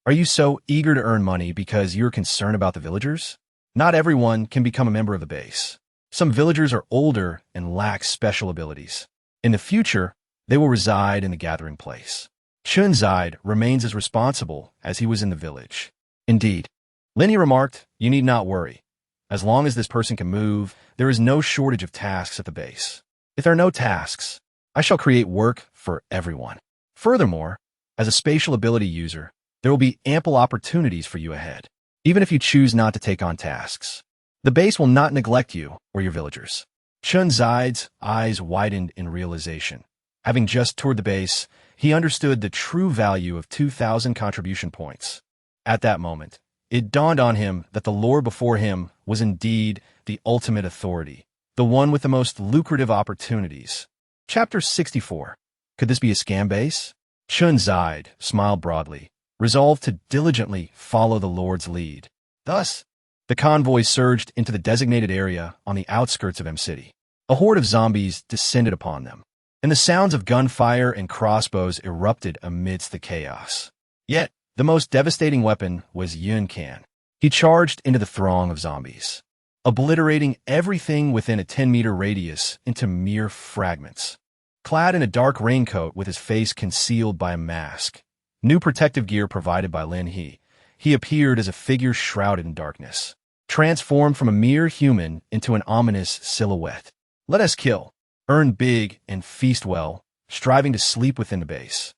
"Are you so eager to earn money because you're concerned about the villagers? Not everyone can become a member of the base. Some villagers are older and lack special abilities. In the future, they will reside in the gathering place. Chun-Zide remains as responsible as he was in the village." "Indeed," Lin He remarked, "you need not worry. As long as this person can move, there is no shortage of tasks at the base. If there are no tasks, I shall create work for everyone. Furthermore, as a spatial ability user, there will be ample opportunities for you ahead, even if you choose not to take on tasks. The base will not neglect you or your villagers." Chun-Zide's eyes widened in realization. Having just toured the base, he understood the true value of 2,000 contribution points. At that moment, it dawned on him that the lord before him was indeed the ultimate authority, the one with the most lucrative opportunities. Chapter 64. Could this be a scam base? Chun-Zide smiled broadly, resolved to diligently follow the lord's lead. Thus, the convoy surged into the designated area on the outskirts of M City. A horde of zombies descended upon them, and the sounds of gunfire and crossbows erupted amidst the chaos. Yet, the most devastating weapon was Yun Can. He charged into the throng of zombies, obliterating everything within a 10-meter radius into mere fragments. Clad in a dark raincoat with his face concealed by a mask, new protective gear provided by Lin He, he appeared as a figure shrouded in darkness, transformed from a mere human into an ominous silhouette. Let us kill, earn big, and feast well, striving to sleep within the base.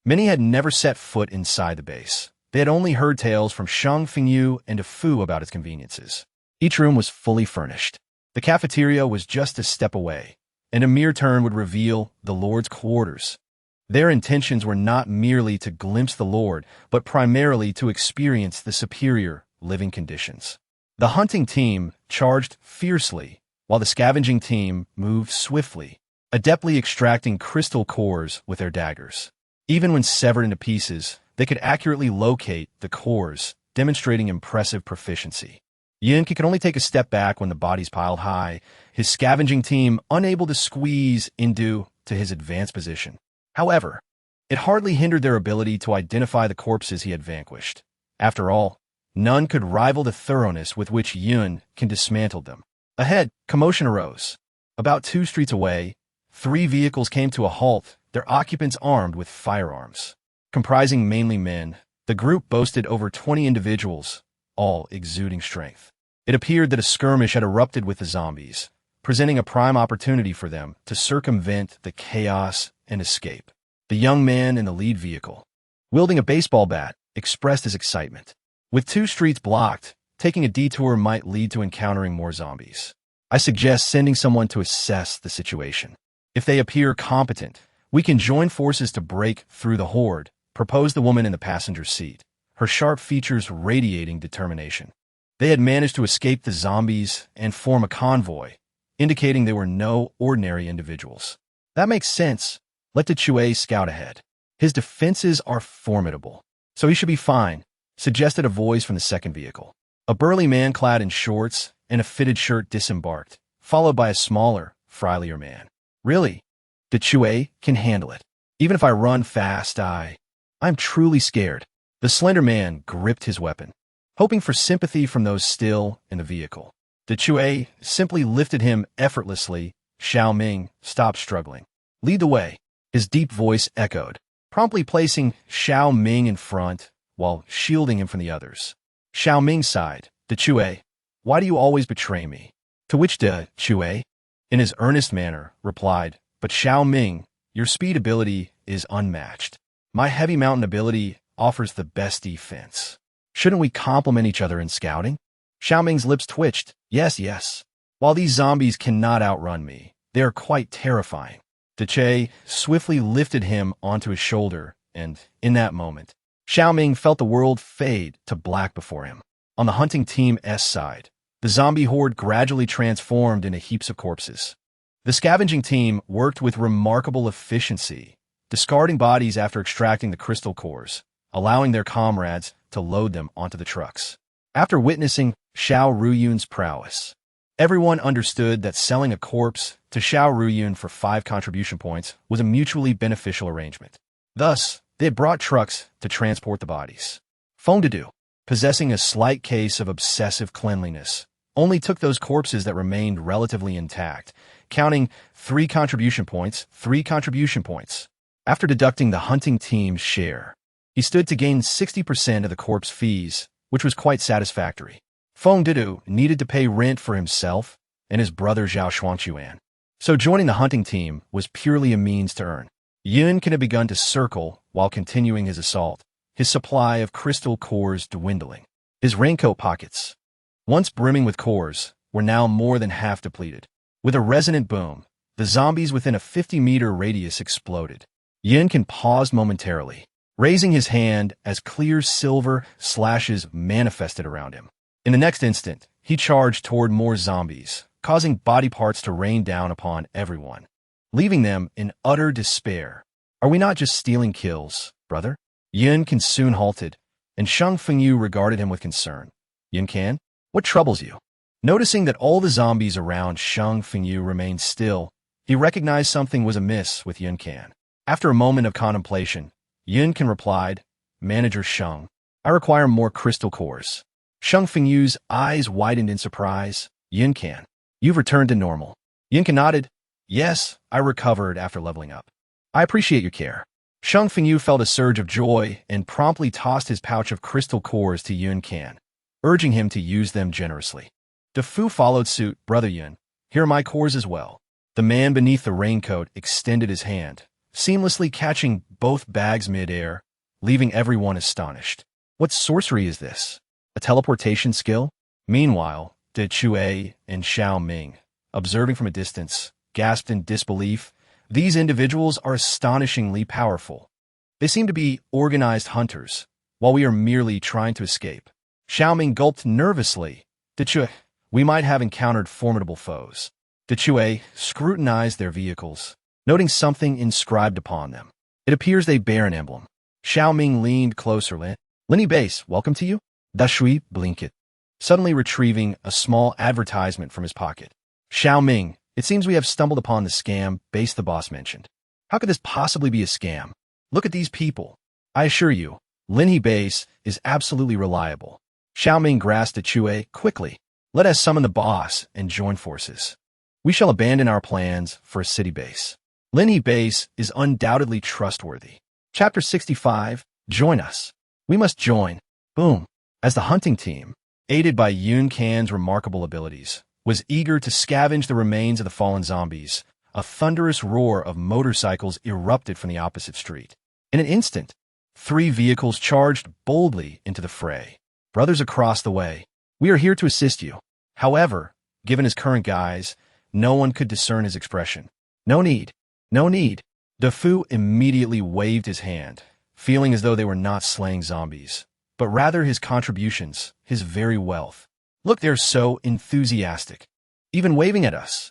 Many had never set foot inside the base. They had only heard tales from Shang Fengyu and Fu about its conveniences. Each room was fully furnished. The cafeteria was just a step away, and a mere turn would reveal the Lord's quarters. Their intentions were not merely to glimpse the Lord, but primarily to experience the superior living conditions. The hunting team charged fiercely, while the scavenging team moved swiftly, adeptly extracting crystal cores with their daggers. Even when severed into pieces, they could accurately locate the cores, demonstrating impressive proficiency. Yun could only take a step back when the bodies piled high, his scavenging team unable to squeeze into his advanced position. However, it hardly hindered their ability to identify the corpses he had vanquished. After all, none could rival the thoroughness with which Yun can dismantle them. Ahead, commotion arose. About 2 streets away, 3 vehicles came to a halt, their occupants armed with firearms. Comprising mainly men, the group boasted over 20 individuals, all exuding strength. It appeared that a skirmish had erupted with the zombies, presenting a prime opportunity for them to circumvent the chaos and escape. The young man in the lead vehicle, wielding a baseball bat, expressed his excitement. With 2 streets blocked, taking a detour might lead to encountering more zombies. I suggest sending someone to assess the situation. If they appear competent, we can join forces to break through the horde, proposed the woman in the passenger seat, her sharp features radiating determination. They had managed to escape the zombies and form a convoy, indicating they were no ordinary individuals. That makes sense. Let Dechue scout ahead. His defenses are formidable, so he should be fine, suggested a voice from the second vehicle. A burly man clad in shorts and a fitted shirt disembarked, followed by a smaller, frielier man. Really? Dechue can handle it. Even if I run fast, I'm truly scared. The slender man gripped his weapon, hoping for sympathy from those still in the vehicle. Dechue simply lifted him effortlessly. Xiao Ming stopped struggling. Lead the way, his deep voice echoed, promptly placing Xiao Ming in front while shielding him from the others. Xiao Ming sighed. Dechue, why do you always betray me? To which Dechue, in his earnest manner, replied, but Xiao Ming, your speed ability is unmatched. My heavy mountain ability offers the best defense. Shouldn't we complement each other in scouting? Xiao Ming's lips twitched. Yes. While these zombies cannot outrun me, they are quite terrifying. Dechue swiftly lifted him onto his shoulder, and in that moment, Xiao Ming felt the world fade to black before him. On the hunting team's side, the zombie horde gradually transformed into heaps of corpses. The scavenging team worked with remarkable efficiency, discarding bodies after extracting the crystal cores, allowing their comrades to load them onto the trucks. After witnessing Xiao Ruyun's prowess, everyone understood that selling a corpse to Xiao Ruyun for 5 contribution points was a mutually beneficial arrangement. Thus, they had brought trucks to transport the bodies. Feng Dedu, possessing a slight case of obsessive cleanliness, only took those corpses that remained relatively intact, counting 3 contribution points. After deducting the hunting team's share, he stood to gain 60% of the corpse fees, which was quite satisfactory. Feng Dedu needed to pay rent for himself and his brother Zhao Shuangquan, so joining the hunting team was purely a means to earn. Yun had begun to circle while continuing his assault, his supply of crystal cores dwindling. His raincoat pockets, once brimming with cores, were now more than half depleted. With a resonant boom, the zombies within a 50-meter radius exploded. Yun paused momentarily, raising his hand as clear silver slashes manifested around him. In the next instant, he charged toward more zombies, causing body parts to rain down upon everyone, leaving them in utter despair. Are we not just stealing kills, brother? Yun soon halted, and Sheng Fengyu regarded him with concern. Yun Can, what troubles you? Noticing that all the zombies around Sheng Fengyu remained still, he recognized something was amiss with Yun Can. After a moment of contemplation, Yun replied, Manager Sheng, I require more crystal cores. Sheng Fengyu's eyes widened in surprise. Yun Can, you've returned to normal. Yun nodded. Yes, I recovered after leveling up. I appreciate your care. Sheng Fengyu felt a surge of joy and promptly tossed his pouch of crystal cores to Yun Can, urging him to use them generously. De Fu followed suit. Brother Yun, here are my cores as well. The man beneath the raincoat extended his hand, seamlessly catching both bags mid-air, leaving everyone astonished. What sorcery is this? A teleportation skill? Meanwhile, Dechue and Xiao Ming, observing from a distance, gasped in disbelief. These individuals are astonishingly powerful. They seem to be organized hunters, while we are merely trying to escape. Xiao Ming gulped nervously. Dechue, we might have encountered formidable foes. Dechue scrutinized their vehicles, noting something inscribed upon them. It appears they bear an emblem. Xiao Ming leaned closer. Lin He base, welcome to you. Dashui blinked, suddenly retrieving a small advertisement from his pocket. Xiao Ming, it seems we have stumbled upon the scam base the boss mentioned. How could this possibly be a scam? Look at these people. I assure you, Lin He base is absolutely reliable. Xiao Ming grasped Dechue quickly. Let us summon the boss and join forces. We shall abandon our plans for a city base. Lin He base is undoubtedly trustworthy. Chapter 65, Join us. We must join. Boom. As the hunting team, aided by Yun Can's remarkable abilities, was eager to scavenge the remains of the fallen zombies, a thunderous roar of motorcycles erupted from the opposite street. In an instant, 3 vehicles charged boldly into the fray. Brothers across the way, we are here to assist you. However, given his current guise, no one could discern his expression. No need. De Fu immediately waved his hand, feeling as though they were not slaying zombies, but rather his contributions, his very wealth. Look, they're so enthusiastic, even waving at us.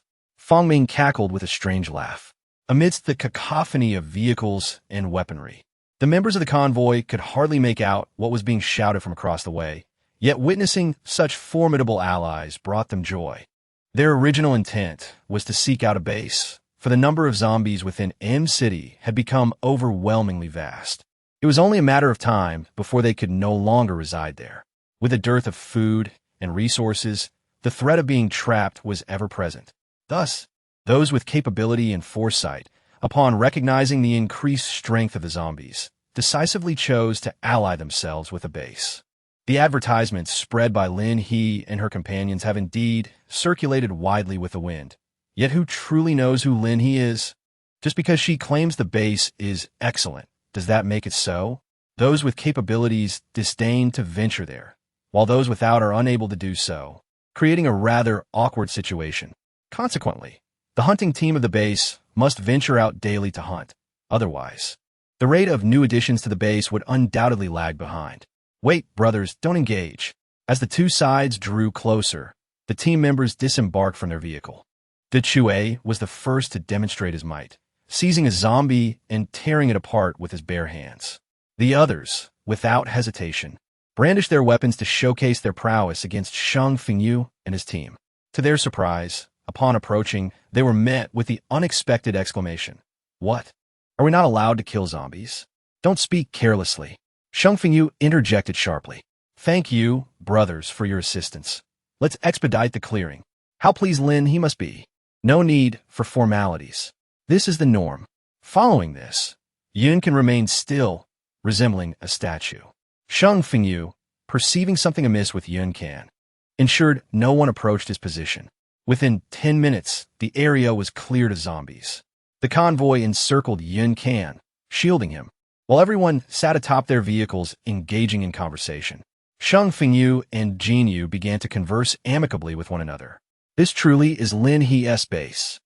Fangming cackled with a strange laugh. Amidst the cacophony of vehicles and weaponry, the members of the convoy could hardly make out what was being shouted from across the way, yet witnessing such formidable allies brought them joy. Their original intent was to seek out a base, for the number of zombies within M City had become overwhelmingly vast. It was only a matter of time before they could no longer reside there. With a dearth of food and resources, the threat of being trapped was ever present. Thus, those with capability and foresight, upon recognizing the increased strength of the zombies, decisively chose to ally themselves with a base. The advertisements spread by Lin He and her companions have indeed circulated widely with the wind. Yet who truly knows who Lin He is? Just because she claims the base is excellent, does that make it so? Those with capabilities disdain to venture there, while those without are unable to do so, creating a rather awkward situation. Consequently, the hunting team of the base must venture out daily to hunt. Otherwise, the rate of new additions to the base would undoubtedly lag behind. Wait, brothers, don't engage. As the two sides drew closer, the team members disembarked from their vehicle. Chue was the first to demonstrate his might, seizing a zombie and tearing it apart with his bare hands. The others, without hesitation, brandished their weapons to showcase their prowess against Shang Fengyu and his team. To their surprise, upon approaching, they were met with the unexpected exclamation, "What? Are we not allowed to kill zombies? Don't speak carelessly." Shang Fengyu interjected sharply. "Thank you, brothers, for your assistance. Let's expedite the clearing. How pleased Lin He must be. No need for formalities. This is the norm." Following this, Yun can remain still, resembling a statue. Shang Fengyu, perceiving something amiss with Yun Can, ensured no one approached his position. Within 10 minutes, the area was cleared of zombies. The convoy encircled Yun Can, shielding him, while everyone sat atop their vehicles engaging in conversation. Shang Fengyu and Jinyu began to converse amicably with one another. This truly is Lin He's base.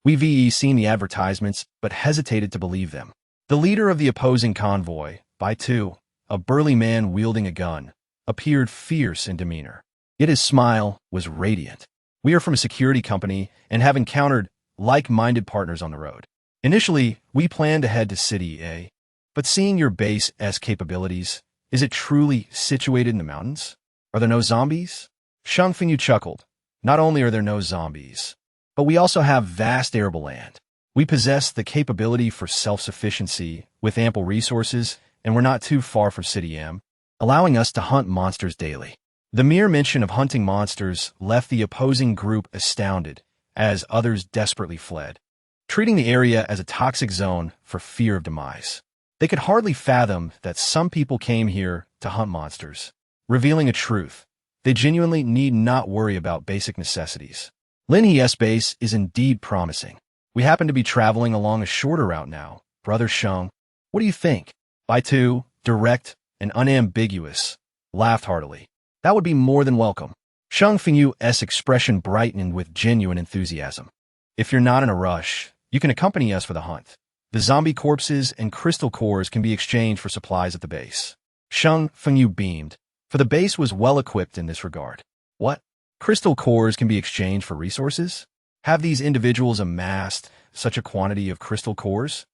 We've seen the advertisements, but hesitated to believe them. The leader of the opposing convoy, base.A, a burly man wielding a gun, appeared fierce in demeanor. Yet his smile was radiant. "We are from a security company and have encountered like-minded partners on the road. Initially, we planned to head to City A, but seeing your base's capabilities, is it truly situated in the mountains? Are there no zombies?" Shang Fengyu chuckled. "Not only are there no zombies, but we also have vast arable land. We possess the capability for self-sufficiency with ample resources, and we're not too far from City M, allowing us to hunt monsters daily." The mere mention of hunting monsters left the opposing group astounded, as others desperately fled, treating the area as a toxic zone for fear of demise. They could hardly fathom that some people came here to hunt monsters, revealing a truth. They genuinely need not worry about basic necessities. Lin He's base is indeed promising. We happen to be traveling along a shorter route now, Brother Shang. What do you think? Baitu, direct and unambiguous, laughed heartily. "That would be more than welcome." Shang Fengyu's expression brightened with genuine enthusiasm. "If you're not in a rush, you can accompany us for the hunt. The zombie corpses and crystal cores can be exchanged for supplies at the base." Shang Fengyu beamed, for the base was well equipped in this regard. "What? Crystal cores can be exchanged for resources? Have these individuals amassed such a quantity of crystal cores?"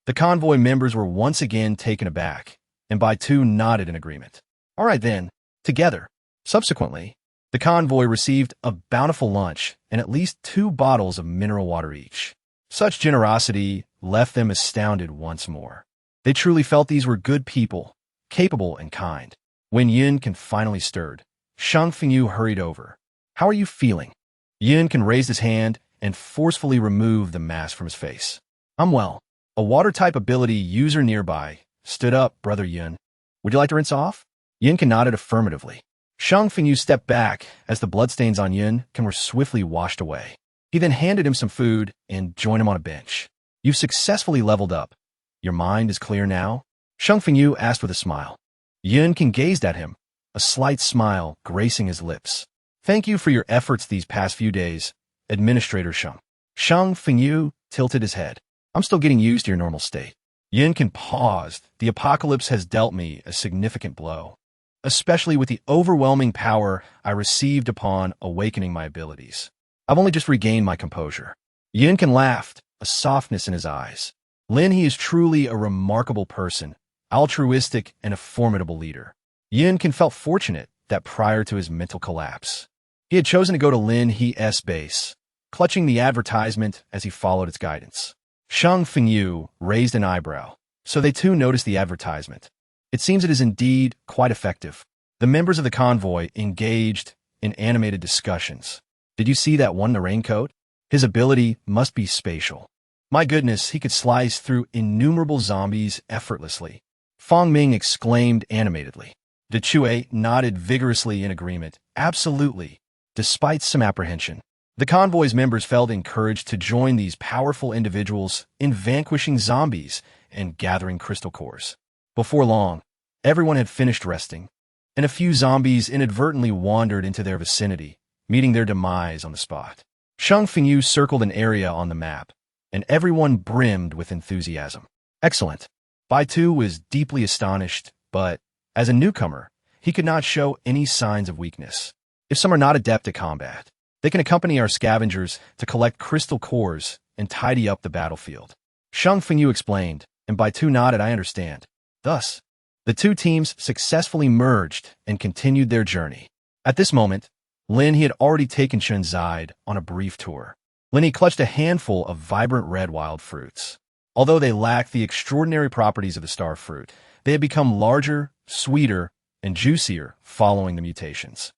The convoy members were once again taken aback, and Baitu nodded in agreement. "All right then, together." Subsequently, the convoy received a bountiful lunch and at least 2 bottles of mineral water each. Such generosity left them astounded once more. They truly felt these were good people, capable and kind. When Yun Can finally stirred, Shang Fengyu hurried over. "How are you feeling?" Yun Can raised his hand and forcefully removed the mask from his face. "I'm well." A water-type ability user nearby stood up. "Brother Yun, would you like to rinse off?" Yun Can nodded affirmatively. Shang Fengyu stepped back as the bloodstains on Yun Can were swiftly washed away. He then handed him some food and joined him on a bench. "You've successfully leveled up. Your mind is clear now?" Shang Fengyu asked with a smile. Yun Can gazed at him, a slight smile gracing his lips. "Thank you for your efforts these past few days, Administrator Shang." Shang Fengyu tilted his head. "I'm still getting used to your normal state." Yun Can paused. "The apocalypse has dealt me a significant blow, especially with the overwhelming power I received upon awakening my abilities. I've only just regained my composure." Yunkin laughed, a softness in his eyes. Lin He is truly a remarkable person, altruistic and a formidable leader. Yunkin felt fortunate that prior to his mental collapse, he had chosen to go to Lin He's base, clutching the advertisement as he followed its guidance. Shang Fengyu raised an eyebrow, so they too noticed the advertisement. It seems it is indeed quite effective. The members of the convoy engaged in animated discussions. Did you see that one in the raincoat? His ability must be spatial. My goodness, he could slice through innumerable zombies effortlessly. Fong Ming exclaimed animatedly. De Chue nodded vigorously in agreement. Absolutely. Despite some apprehension, the convoy's members felt encouraged to join these powerful individuals in vanquishing zombies and gathering crystal cores. Before long, everyone had finished resting, and a few zombies inadvertently wandered into their vicinity, meeting their demise on the spot. Shang Fengyu circled an area on the map, and everyone brimmed with enthusiasm. Excellent. Bai Tu was deeply astonished, but, as a newcomer, he could not show any signs of weakness. If some are not adept at combat, they can accompany our scavengers to collect crystal cores and tidy up the battlefield. Shang Fengyu explained, and Bai Tu nodded. I understand. Thus, the two teams successfully merged and continued their journey. At this moment, Lin He had already taken Chen Zide on a brief tour. Lin He clutched a handful of vibrant red wild fruits. Although they lacked the extraordinary properties of the star fruit, they had become larger, sweeter, and juicier following the mutations.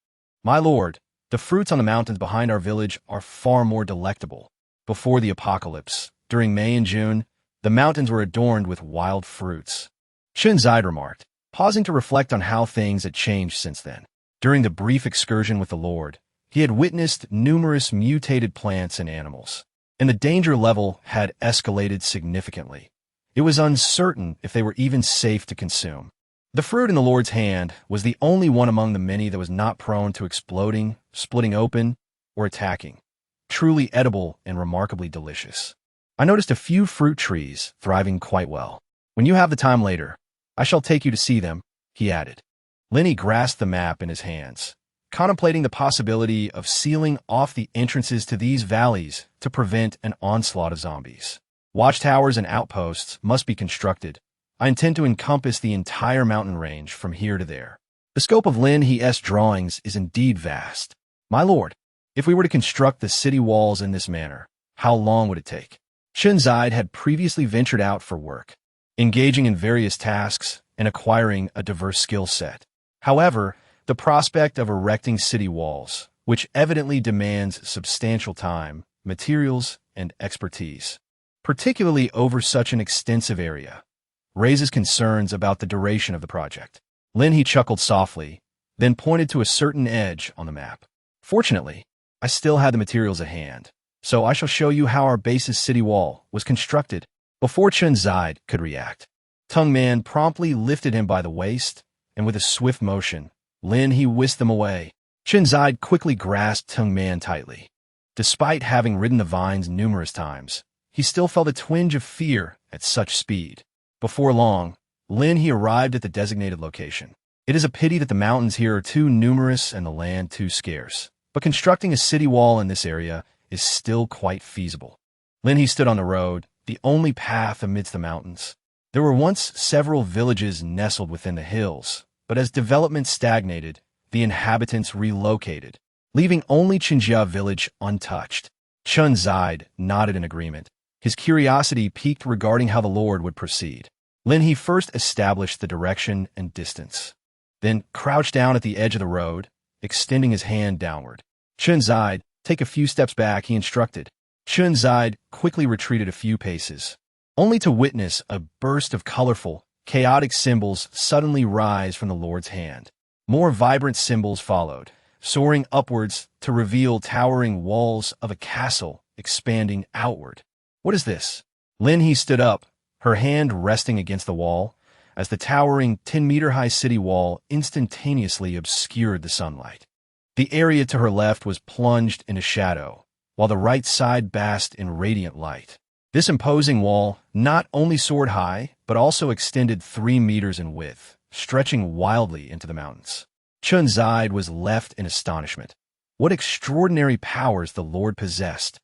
My lord, the fruits on the mountains behind our village are far more delectable. Before the apocalypse, during May and June, the mountains were adorned with wild fruits. Chen Zide remarked, pausing to reflect on how things had changed since then. During the brief excursion with the Lord, he had witnessed numerous mutated plants and animals, and the danger level had escalated significantly. It was uncertain if they were even safe to consume. The fruit in the Lord's hand was the only one among the many that was not prone to exploding, splitting open, or attacking. Truly edible and remarkably delicious. I noticed a few fruit trees thriving quite well. When you have the time later, I shall take you to see them, he added. Lin He grasped the map in his hands, contemplating the possibility of sealing off the entrances to these valleys to prevent an onslaught of zombies. Watchtowers and outposts must be constructed. I intend to encompass the entire mountain range from here to there. The scope of Lin He's drawings is indeed vast. My lord, if we were to construct the city walls in this manner, how long would it take? Chen Zide had previously ventured out for work, engaging in various tasks and acquiring a diverse skill set. However, the prospect of erecting city walls, which evidently demands substantial time, materials, and expertise, particularly over such an extensive area, raises concerns about the duration of the project. Lin He chuckled softly, then pointed to a certain edge on the map. Fortunately, I still had the materials at hand, so I shall show you how our base's city wall was constructed. Before Chen Zide could react, Tung Man promptly lifted him by the waist, and with a swift motion, Lin He whisked them away. Chen Zide quickly grasped Tung Man tightly. Despite having ridden the vines numerous times, he still felt a twinge of fear at such speed. Before long, Lin He arrived at the designated location. It is a pity that the mountains here are too numerous and the land too scarce, but constructing a city wall in this area is still quite feasible. Lin He stood on the road, the only path amidst the mountains. There were once several villages nestled within the hills, but as development stagnated, the inhabitants relocated, leaving only Qinjia village untouched. Chen Zide nodded in agreement. His curiosity piqued regarding how the Lord would proceed. Lin He first established the direction and distance, then crouched down at the edge of the road, extending his hand downward. Chen Zide, take a few steps back, he instructed. Chen Zide quickly retreated a few paces, only to witness a burst of colorful, chaotic symbols suddenly rise from the Lord's hand. More vibrant symbols followed, soaring upwards to reveal towering walls of a castle expanding outward. What is this? Lin He stood up, her hand resting against the wall, as the towering 10-meter-high city wall instantaneously obscured the sunlight. The area to her left was plunged into shadow, while the right side basked in radiant light. This imposing wall not only soared high, but also extended 3 meters in width, stretching wildly into the mountains. Chen Zide was left in astonishment. What extraordinary powers the Lord possessed!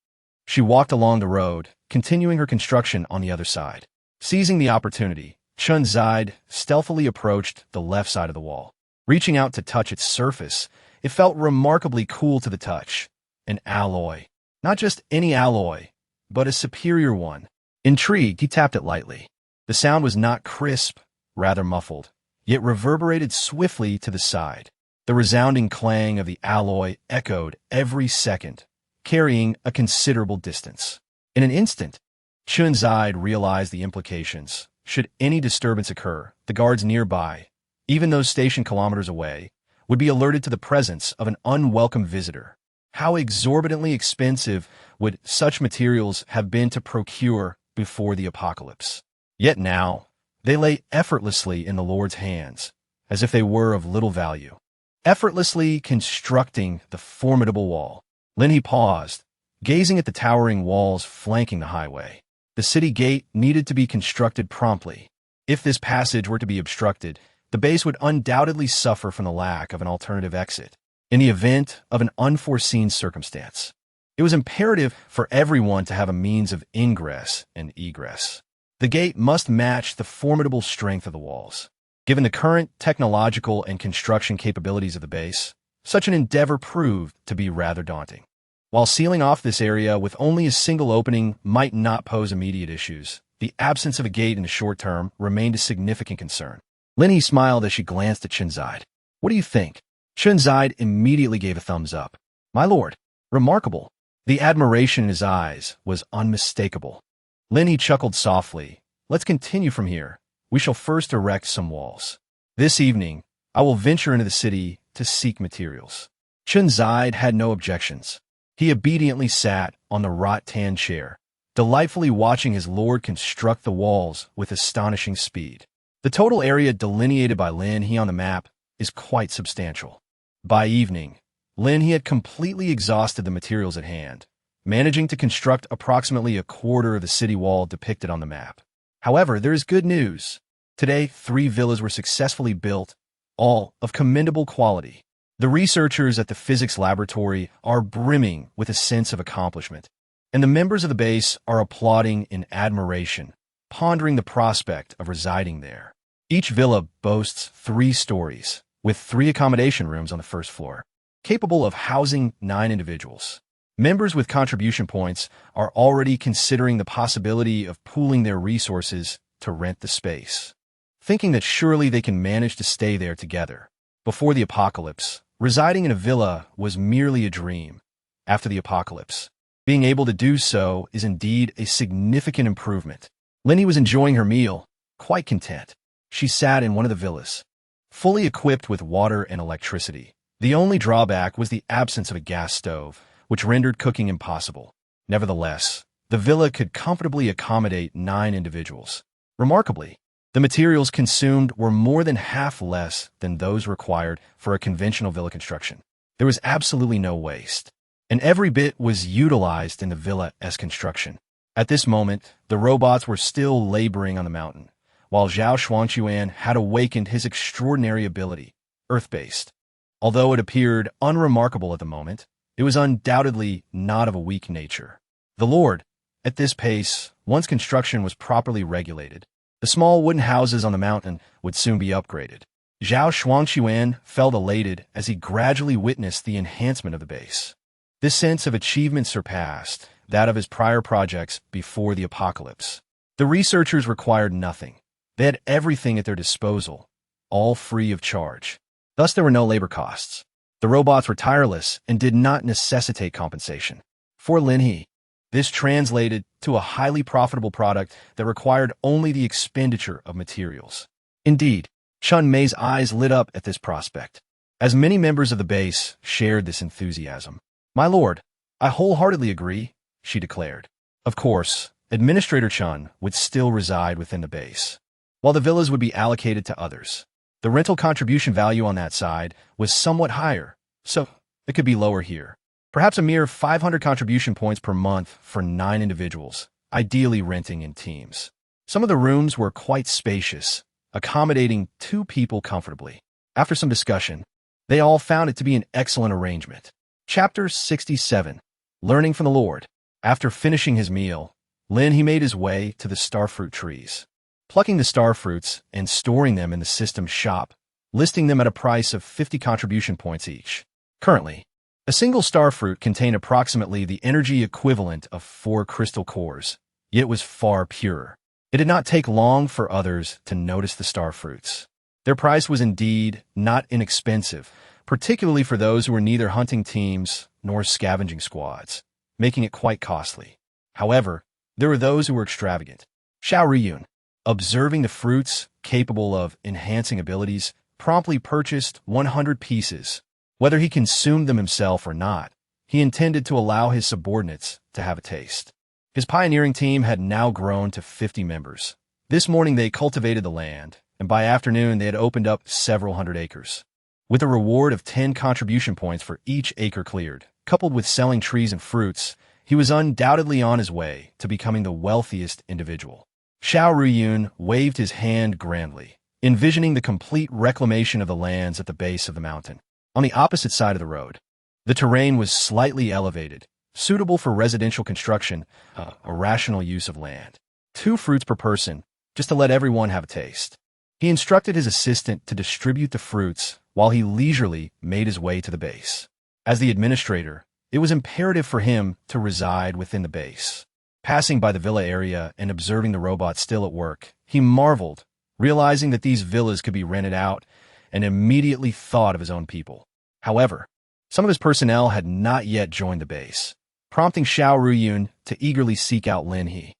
She walked along the road, continuing her construction on the other side. Seizing the opportunity, Chun Zide stealthily approached the left side of the wall. Reaching out to touch its surface, it felt remarkably cool to the touch. An alloy. Not just any alloy, but a superior one. Intrigued, he tapped it lightly. The sound was not crisp, rather muffled, yet reverberated swiftly to the side. The resounding clang of the alloy echoed every second, carrying a considerable distance. In an instant, Chun Zide realized the implications. Should any disturbance occur, the guards nearby, even those stationed kilometers away, would be alerted to the presence of an unwelcome visitor. How exorbitantly expensive would such materials have been to procure before the apocalypse? Yet now, they lay effortlessly in the Lord's hands, as if they were of little value. Effortlessly constructing the formidable wall. Lin He paused, gazing at the towering walls flanking the highway. The city gate needed to be constructed promptly. If this passage were to be obstructed, the base would undoubtedly suffer from the lack of an alternative exit. In the event of an unforeseen circumstance, it was imperative for everyone to have a means of ingress and egress. The gate must match the formidable strength of the walls. Given the current technological and construction capabilities of the base, such an endeavor proved to be rather daunting. While sealing off this area with only a single opening might not pose immediate issues, the absence of a gate in the short term remained a significant concern. Lin He smiled as she glanced at Chun Zide. "What do you think?" Chun Zide immediately gave a thumbs up. "My lord, remarkable." The admiration in his eyes was unmistakable. Lin He chuckled softly. "Let's continue from here. We shall first erect some walls. This evening, I will venture into the city to seek materials." Chun Zide had no objections. He obediently sat on the wrought-tan chair, delightfully watching his lord construct the walls with astonishing speed. The total area delineated by Lin He on the map is quite substantial. By evening, Lin He had completely exhausted the materials at hand, managing to construct approximately a quarter of the city wall depicted on the map. However, there is good news. Today, 3 villas were successfully built, all of commendable quality. The researchers at the physics laboratory are brimming with a sense of accomplishment, and the members of the base are applauding in admiration, pondering the prospect of residing there. Each villa boasts 3 stories, with 3 accommodation rooms on the first floor, capable of housing 9 individuals. Members with contribution points are already considering the possibility of pooling their resources to rent the space, thinking that surely they can manage to stay there together. Before the apocalypse, residing in a villa was merely a dream. After the apocalypse, being able to do so is indeed a significant improvement. Lin He was enjoying her meal, quite content. She sat in one of the villas, fully equipped with water and electricity. The only drawback was the absence of a gas stove, which rendered cooking impossible. Nevertheless, the villa could comfortably accommodate 9 individuals. Remarkably, the materials consumed were more than half less than those required for a conventional villa construction. There was absolutely no waste, and every bit was utilized in the villa-esque construction. At this moment, the robots were still laboring on the mountain, while Zhao Shuangquan had awakened his extraordinary ability, Earth-based. Although it appeared unremarkable at the moment, it was undoubtedly not of a weak nature. The Lord, at this pace, once construction was properly regulated, the small wooden houses on the mountain would soon be upgraded. Zhao Shuangquan felt elated as he gradually witnessed the enhancement of the base. This sense of achievement surpassed that of his prior projects before the apocalypse. The researchers required nothing. They had everything at their disposal, all free of charge. Thus, there were no labor costs. The robots were tireless and did not necessitate compensation. For Lin He, this translated to a highly profitable product that required only the expenditure of materials. Indeed, Chun Mei's eyes lit up at this prospect, as many members of the base shared this enthusiasm. "My lord, I wholeheartedly agree," she declared. Of course, Administrator Chun would still reside within the base, while the villas would be allocated to others. The rental contribution value on that side was somewhat higher, so it could be lower here. Perhaps a mere 500 contribution points per month for 9 individuals, ideally renting in teams. Some of the rooms were quite spacious, accommodating 2 people comfortably. After some discussion, they all found it to be an excellent arrangement. Chapter 67. Learning from the Lord. After finishing his meal, Lin He made his way to the starfruit trees, plucking the starfruits and storing them in the system's shop, listing them at a price of 50 contribution points each. Currently, a single starfruit contained approximately the energy equivalent of 4 crystal cores, yet was far purer. It did not take long for others to notice the starfruits. Their price was indeed not inexpensive, particularly for those who were neither hunting teams nor scavenging squads, making it quite costly. However, there were those who were extravagant. Xiao Riyun, observing the fruits capable of enhancing abilities, promptly purchased 100 pieces. Whether he consumed them himself or not, he intended to allow his subordinates to have a taste. His pioneering team had now grown to 50 members. This morning they cultivated the land, and by afternoon they had opened up several hundred acres. With a reward of 10 contribution points for each acre cleared, coupled with selling trees and fruits, he was undoubtedly on his way to becoming the wealthiest individual. Xiao Ruyun waved his hand grandly, envisioning the complete reclamation of the lands at the base of the mountain. On the opposite side of the road, the terrain was slightly elevated, suitable for residential construction, a rational use of land. 2 fruits per person, just to let everyone have a taste. He instructed his assistant to distribute the fruits while he leisurely made his way to the base. As the administrator, it was imperative for him to reside within the base. Passing by the villa area and observing the robots still at work, he marveled, realizing that these villas could be rented out, and immediately thought of his own people. However, some of his personnel had not yet joined the base, prompting Xiao Ruyun to eagerly seek out Lin He.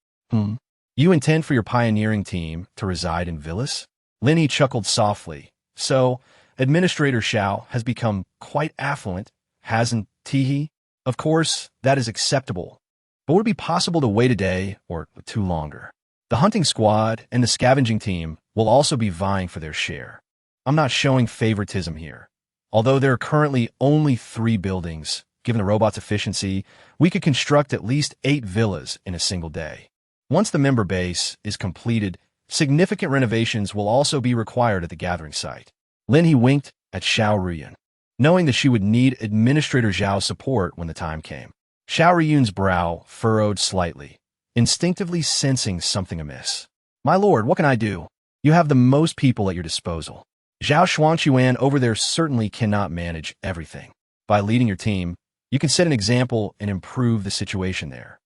You intend for your pioneering team to reside in villas? Lin He chuckled softly. So, Administrator Xiao has become quite affluent, hasn't he? Of course, that is acceptable. But would it be possible to wait a day or 2 longer? The hunting squad and the scavenging team will also be vying for their share. I'm not showing favoritism here. Although there are currently only 3 buildings, given the robot's efficiency, we could construct at least 8 villas in a single day. Once the member base is completed, significant renovations will also be required at the gathering site. Lin He winked at Xiao Ruyun, knowing that she would need Administrator Zhao's support when the time came. Xiao Ruyun's brow furrowed slightly, instinctively sensing something amiss. My lord, what can I do? You have the most people at your disposal. Zhao Xuanquan over there certainly cannot manage everything. By leading your team, you can set an example and improve the situation there.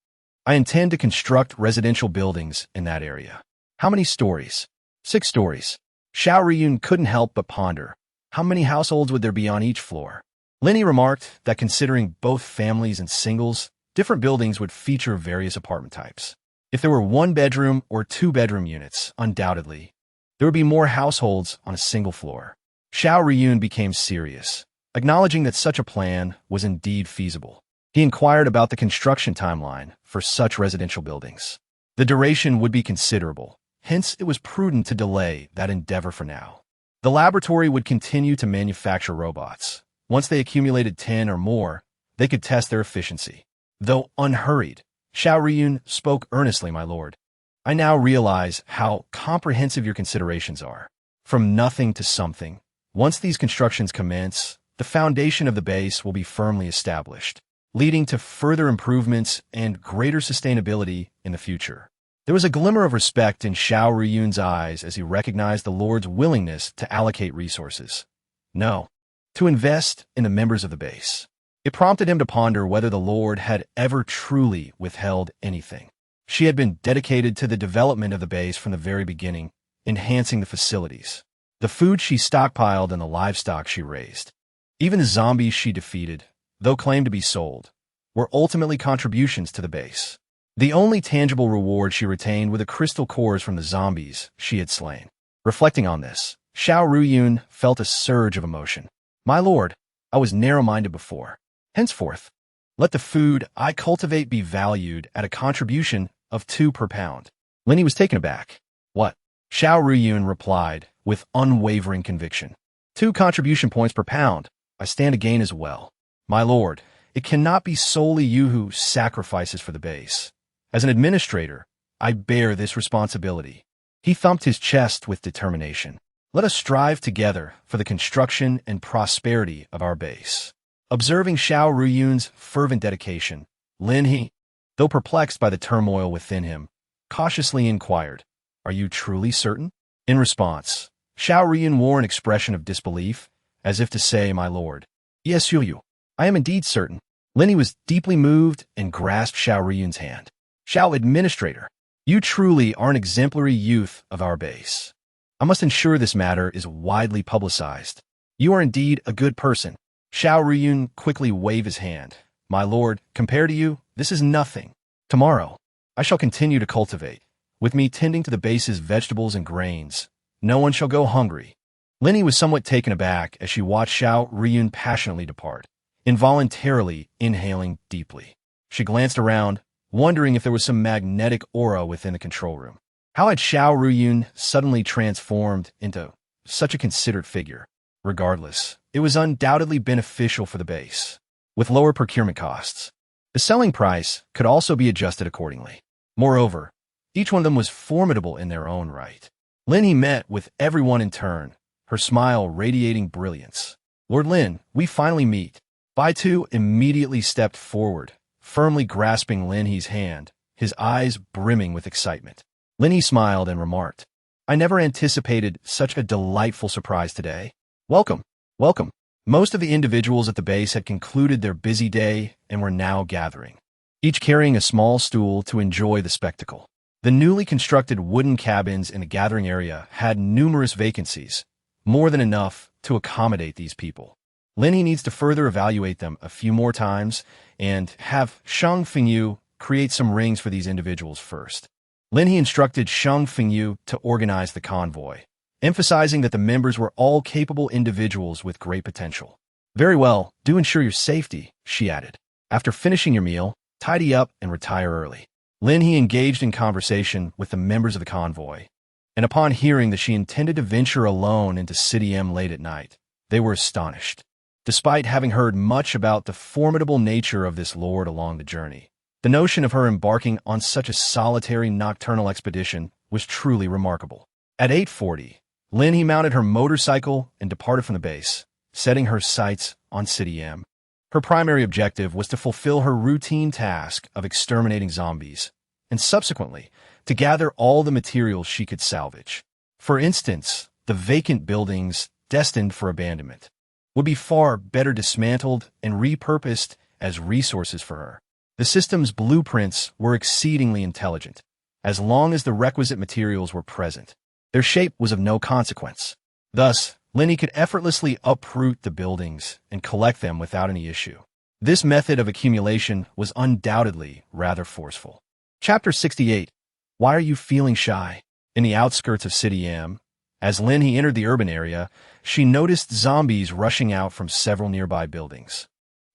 I intend to construct residential buildings in that area. How many stories? 6 stories. Xiao Riyun couldn't help but ponder. How many households would there be on each floor? Lin He remarked that considering both families and singles, different buildings would feature various apartment types. If there were 1-bedroom or 2-bedroom units, undoubtedly, there would be more households on a single floor. Xiao Riyun became serious, acknowledging that such a plan was indeed feasible. He inquired about the construction timeline for such residential buildings. The duration would be considerable, hence it was prudent to delay that endeavor for now. The laboratory would continue to manufacture robots. Once they accumulated 10 or more, they could test their efficiency. Though unhurried, Xiao Riyun spoke earnestly, my lord. I now realize how comprehensive your considerations are. From nothing to something. Once these constructions commence, the foundation of the base will be firmly established, leading to further improvements and greater sustainability in the future. There was a glimmer of respect in Xiao Riyun's eyes as he recognized the Lord's willingness to allocate resources. No, to invest in the members of the base. It prompted him to ponder whether the Lord had ever truly withheld anything. She had been dedicated to the development of the base from the very beginning, enhancing the facilities, the food she stockpiled and the livestock she raised. Even the zombies she defeated, though claimed to be sold, were ultimately contributions to the base. The only tangible reward she retained were the crystal cores from the zombies she had slain. Reflecting on this, Xiao Ruyun felt a surge of emotion. My lord, I was narrow-minded before. Henceforth, let the food I cultivate be valued at a contribution of 2 per pound. Lin He was taken aback. What? Xiao Ruyun replied with unwavering conviction. 2 contribution points per pound. I stand to gain as well. My lord, it cannot be solely you who sacrifices for the base. As an administrator, I bear this responsibility. He thumped his chest with determination. Let us strive together for the construction and prosperity of our base. Observing Xiao Ruyun's fervent dedication, Lin He Though perplexed by the turmoil within him, cautiously inquired, "Are you truly certain?" In response, Xiao Riyun wore an expression of disbelief, as if to say, "My lord, yes, you. I am indeed certain." Lin He was deeply moved and grasped Xiao Riyun's hand. "Xiao Administrator, you truly are an exemplary youth of our base. I must ensure this matter is widely publicized. You are indeed a good person." Xiao Riyun quickly waved his hand. "My lord, compared to you, this is nothing. Tomorrow, I shall continue to cultivate. With me tending to the base's vegetables and grains, no one shall go hungry." Lin He was somewhat taken aback as she watched Xiao Riyun passionately depart, involuntarily inhaling deeply. She glanced around, wondering if there was some magnetic aura within the control room. How had Xiao Riyun suddenly transformed into such a considered figure? Regardless, it was undoubtedly beneficial for the base. With lower procurement costs, the selling price could also be adjusted accordingly. Moreover, each one of them was formidable in their own right. Lin He met with everyone in turn, her smile radiating brilliance. "Lord Lin, we finally meet." Baitu immediately stepped forward, firmly grasping Lin He's hand, his eyes brimming with excitement. Lin He smiled and remarked, "I never anticipated such a delightful surprise today. Welcome, welcome." Most of the individuals at the base had concluded their busy day and were now gathering, each carrying a small stool to enjoy the spectacle. The newly constructed wooden cabins in the gathering area had numerous vacancies, more than enough to accommodate these people. Lin He needs to further evaluate them a few more times and have Shang Fengyu create some rings for these individuals first. Lin He instructed Shang Fengyu to organize the convoy, emphasizing that the members were all capable individuals with great potential. "Very well, do ensure your safety," she added. "After finishing your meal, tidy up and retire early." Lin He engaged in conversation with the members of the convoy, and upon hearing that she intended to venture alone into City M late at night, they were astonished. Despite having heard much about the formidable nature of this lord along the journey, the notion of her embarking on such a solitary nocturnal expedition was truly remarkable. At 8:40, Lin He mounted her motorcycle and departed from the base, setting her sights on City M. Her primary objective was to fulfill her routine task of exterminating zombies, and subsequently, to gather all the materials she could salvage. For instance, the vacant buildings destined for abandonment would be far better dismantled and repurposed as resources for her. The system's blueprints were exceedingly intelligent, as long as the requisite materials were present. Their shape was of no consequence. Thus, Lin He could effortlessly uproot the buildings and collect them without any issue. This method of accumulation was undoubtedly rather forceful. Chapter 68. Why are you feeling shy? In the outskirts of City M, as Lin He entered the urban area, she noticed zombies rushing out from several nearby buildings,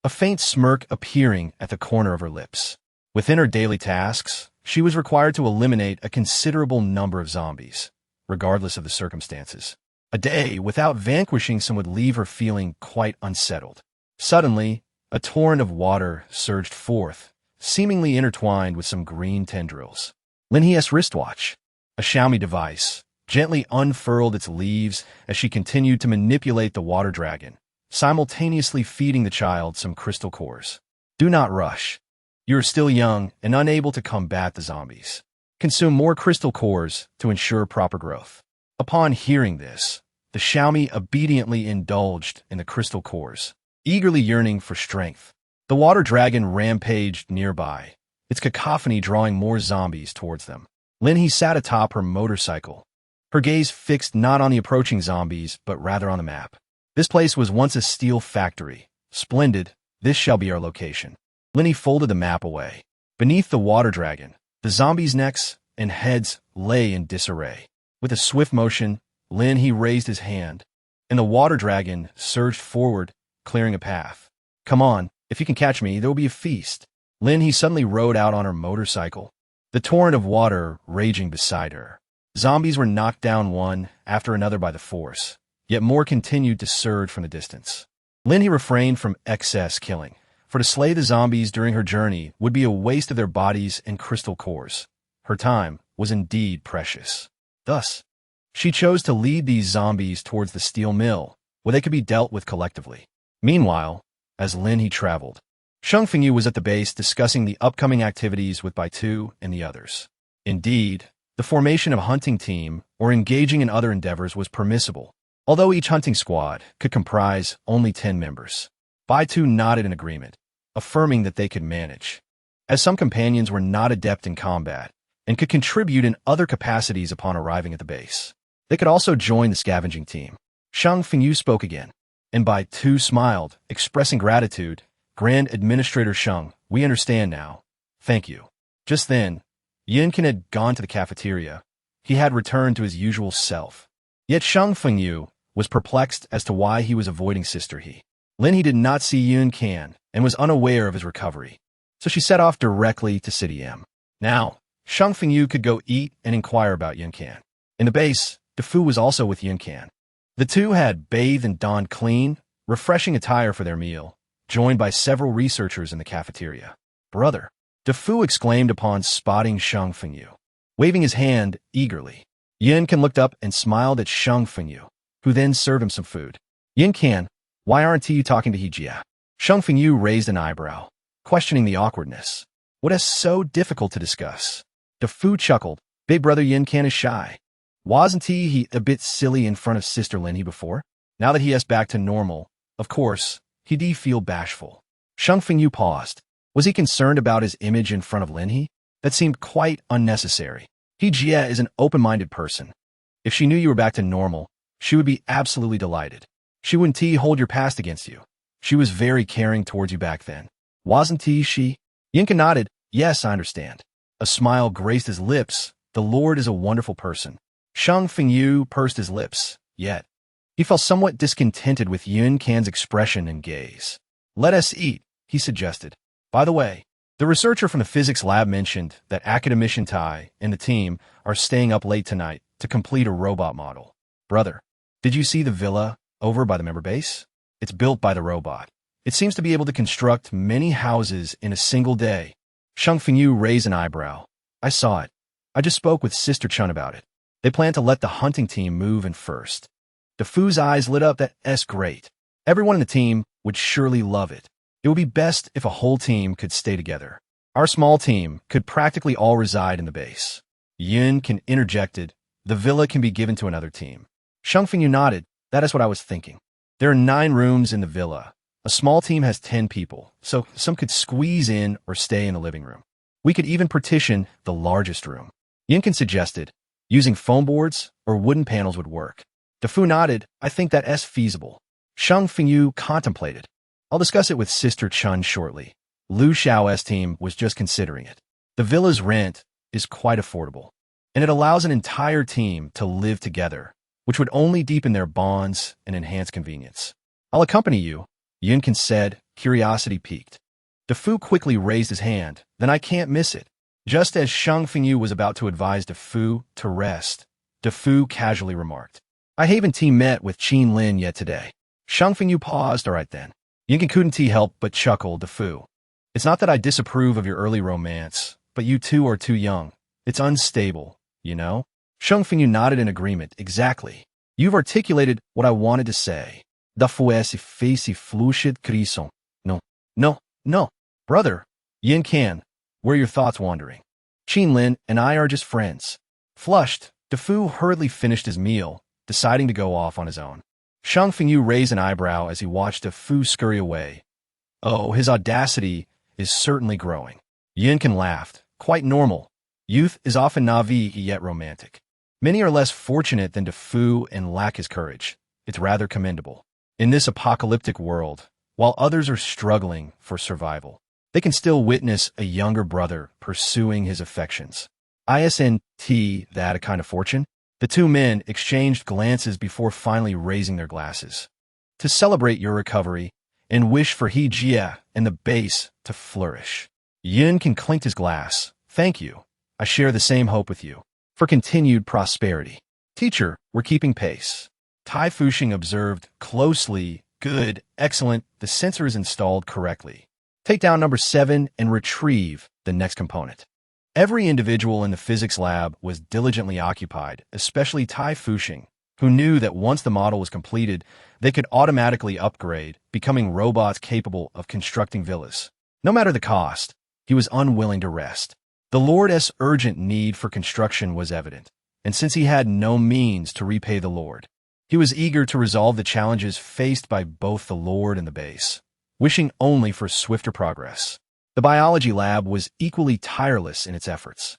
a faint smirk appearing at the corner of her lips. Within her daily tasks, she was required to eliminate a considerable number of zombies, regardless of the circumstances. A day without vanquishing some would leave her feeling quite unsettled. Suddenly, a torrent of water surged forth, seemingly intertwined with some green tendrils. Lin He's wristwatch, a Xiaomi device, gently unfurled its leaves as she continued to manipulate the water dragon, simultaneously feeding the child some crystal cores. "Do not rush. You are still young and unable to combat the zombies. Consume more crystal cores to ensure proper growth." Upon hearing this, the Xiaomi obediently indulged in the crystal cores, eagerly yearning for strength. The water dragon rampaged nearby, its cacophony drawing more zombies towards them. Lin He sat atop her motorcycle, her gaze fixed not on the approaching zombies, but rather on the map. This place was once a steel factory. Splendid, this shall be our location. Lin He folded the map away. Beneath the water dragon, the zombies' necks and heads lay in disarray. With a swift motion, Lin He raised his hand, and the water dragon surged forward, clearing a path. "Come on, if you can catch me, there will be a feast." Lin He suddenly rode out on her motorcycle, the torrent of water raging beside her. Zombies were knocked down one after another by the force, yet more continued to surge from the distance. Lin He refrained from excess killing, for to slay the zombies during her journey would be a waste of their bodies and crystal cores. Her time was indeed precious. Thus, she chose to lead these zombies towards the steel mill, where they could be dealt with collectively. Meanwhile, as Lin He traveled, Sheng Fengyu was at the base discussing the upcoming activities with Baitu and the others. Indeed, the formation of a hunting team or engaging in other endeavors was permissible, although each hunting squad could comprise only 10 members. Baitu nodded in agreement, affirming that they could manage, as some companions were not adept in combat and could contribute in other capacities upon arriving at the base. They could also join the scavenging team. Sheng Fengyu spoke again, and Baitu smiled, expressing gratitude. Grand Administrator Sheng, we understand now. Thank you. Just then, Yinkin had gone to the cafeteria. He had returned to his usual self. Yet Sheng Fengyu was perplexed as to why he was avoiding Sister He. Lin He did not see Yuncan and was unaware of his recovery, so she set off directly to City M. Now, Sheng Fengyu could go eat and inquire about Yuncan. In the base, DeFu was also with Yuncan. The two had bathed and donned clean, refreshing attire for their meal, joined by several researchers in the cafeteria. Brother, DeFu exclaimed upon spotting Sheng Fengyu, waving his hand eagerly. Yuncan looked up and smiled at Sheng Fengyu, who then served him some food. Yuncan, why aren't you talking to Hejia? Sheng Fengyu raised an eyebrow, questioning the awkwardness. What is so difficult to discuss? DeFu chuckled. Big brother Yuncan is shy. Wasn't he a bit silly in front of Sister Lin He before? Now that he is back to normal, of course, he did feel bashful. Sheng Fengyu paused. Was he concerned about his image in front of Lin He? That seemed quite unnecessary. Hejia is an open-minded person. If she knew you were back to normal, she would be absolutely delighted. She wouldn't hold your past against you. She was very caring towards you back then. Wasn't she? Yinka nodded. Yes, I understand. A smile graced his lips. The Lord is a wonderful person. Sheng Fengyu pursed his lips, yet he felt somewhat discontented with Yun Can's expression and gaze. Let us eat, he suggested. By the way, the researcher from the physics lab mentioned that Academician Tai and the team are staying up late tonight to complete a robot model. Brother, did you see the villa over by the member base? It's built by the robot. It seems to be able to construct many houses in a single day. Sheng Fengyu raised an eyebrow. I saw it. I just spoke with Sister Chun about it. They plan to let the hunting team move in first. DeFu's eyes lit up. That's great. Everyone in the team would surely love it. It would be best if a whole team could stay together. Our small team could practically all reside in the base. Yun can interjected. The villa can be given to another team. Sheng Fengyu nodded. That is what I was thinking. There are 9 rooms in the villa. A small team has 10 people, so some could squeeze in or stay in the living room. We could even partition the largest room. Yinkin suggested, using foam boards or wooden panels would work. DeFu nodded. I think that is feasible. Sheng Fengyu contemplated. I'll discuss it with Sister Chun shortly. Lu Xiao's team was just considering it. The villa's rent is quite affordable, and it allows an entire team to live together, which would only deepen their bonds and enhance convenience. I'll accompany you, Yunkin said, curiosity piqued. DeFu quickly raised his hand. Then I can't miss it. Just as Sheng Fengyu was about to advise DeFu to rest, DeFu casually remarked, I haven't met with Qin Lin yet today. Sheng Fengyu paused. All right then. Yinkin couldn't help but chuckle. DeFu. It's not that I disapprove of your early romance, but you two are too young. It's unstable, you know? Sheng Fengyu nodded in agreement. Exactly. You've articulated what I wanted to say. DeFu si face flucid crison. No. Brother, Yin Can, where are your thoughts wandering? Qin Lin and I are just friends. Flushed, DeFu hurriedly finished his meal, deciding to go off on his own. Sheng Fengyu raised an eyebrow as he watched DeFu scurry away. Oh, his audacity is certainly growing. Yinkin laughed. Quite normal. Youth is often naive yet romantic. Many are less fortunate than DeFu and lack his courage. It's rather commendable. In this apocalyptic world, while others are struggling for survival, they can still witness a younger brother pursuing his affections. Isn't that a kind of fortune? The two men exchanged glances before finally raising their glasses. To celebrate your recovery and wish for Hejia and the base to flourish. Yunkin clinked his glass. Thank you. I share the same hope with you. For continued prosperity. Teacher, we're keeping pace. Tai Fuxing observed closely. Good, excellent, the sensor is installed correctly. Take down number 7 and retrieve the next component. Every individual in the physics lab was diligently occupied, especially Tai Fuxing, who knew that once the model was completed, they could automatically upgrade, becoming robots capable of constructing villas. No matter the cost, he was unwilling to rest. The Lord's urgent need for construction was evident, and since he had no means to repay the Lord, he was eager to resolve the challenges faced by both the Lord and the base, wishing only for swifter progress. The biology lab was equally tireless in its efforts.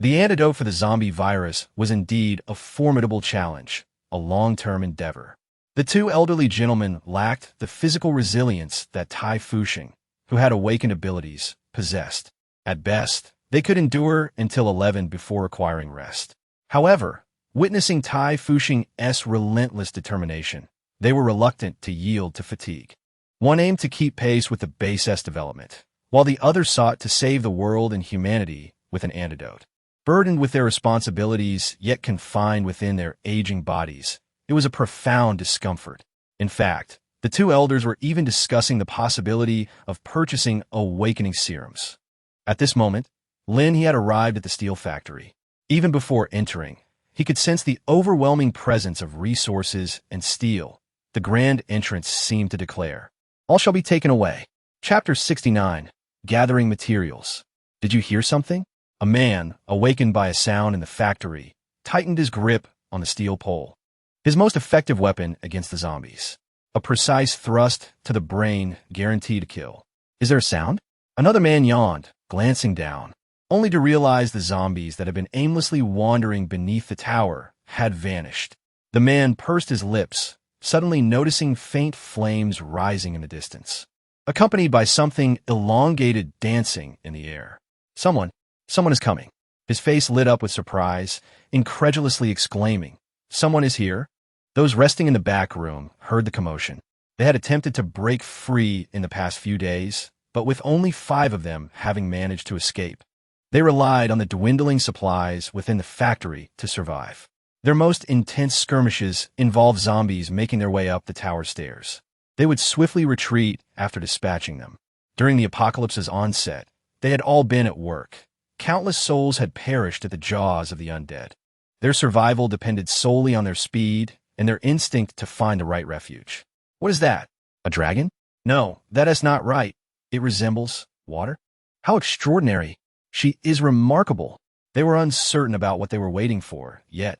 The antidote for the zombie virus was indeed a formidable challenge, a long-term endeavor. The two elderly gentlemen lacked the physical resilience that Tai Fuxing, who had awakened abilities, possessed. At best, they could endure until 11 before requiring rest. However, witnessing Tai Fuxing's relentless determination, they were reluctant to yield to fatigue. One aimed to keep pace with the base.A development, while the other sought to save the world and humanity with an antidote. Burdened with their responsibilities, yet confined within their aging bodies, it was a profound discomfort. In fact, the two elders were even discussing the possibility of purchasing awakening serums. At this moment, Lin He had arrived at the steel factory. Even before entering, he could sense the overwhelming presence of resources and steel. The grand entrance seemed to declare, "All shall be taken away." Chapter 69, Gathering Materials. Did you hear something? A man, awakened by a sound in the factory, tightened his grip on the steel pole. His most effective weapon against the zombies. A precise thrust to the brain guaranteed to kill. Is there a sound? Another man yawned, glancing down, only to realize the zombies that had been aimlessly wandering beneath the tower had vanished. The man pursed his lips, suddenly noticing faint flames rising in the distance, accompanied by something elongated dancing in the air. Someone is coming. His face lit up with surprise, incredulously exclaiming, "Someone is here?" Those resting in the back room heard the commotion. They had attempted to break free in the past few days, but with only 5 of them having managed to escape. They relied on the dwindling supplies within the factory to survive. Their most intense skirmishes involved zombies making their way up the tower stairs. They would swiftly retreat after dispatching them. During the apocalypse's onset, they had all been at work. Countless souls had perished at the jaws of the undead. Their survival depended solely on their speed and their instinct to find the right refuge. What is that? A dragon? No, that is not right. It resembles water. How extraordinary. She is remarkable. They were uncertain about what they were waiting for, yet,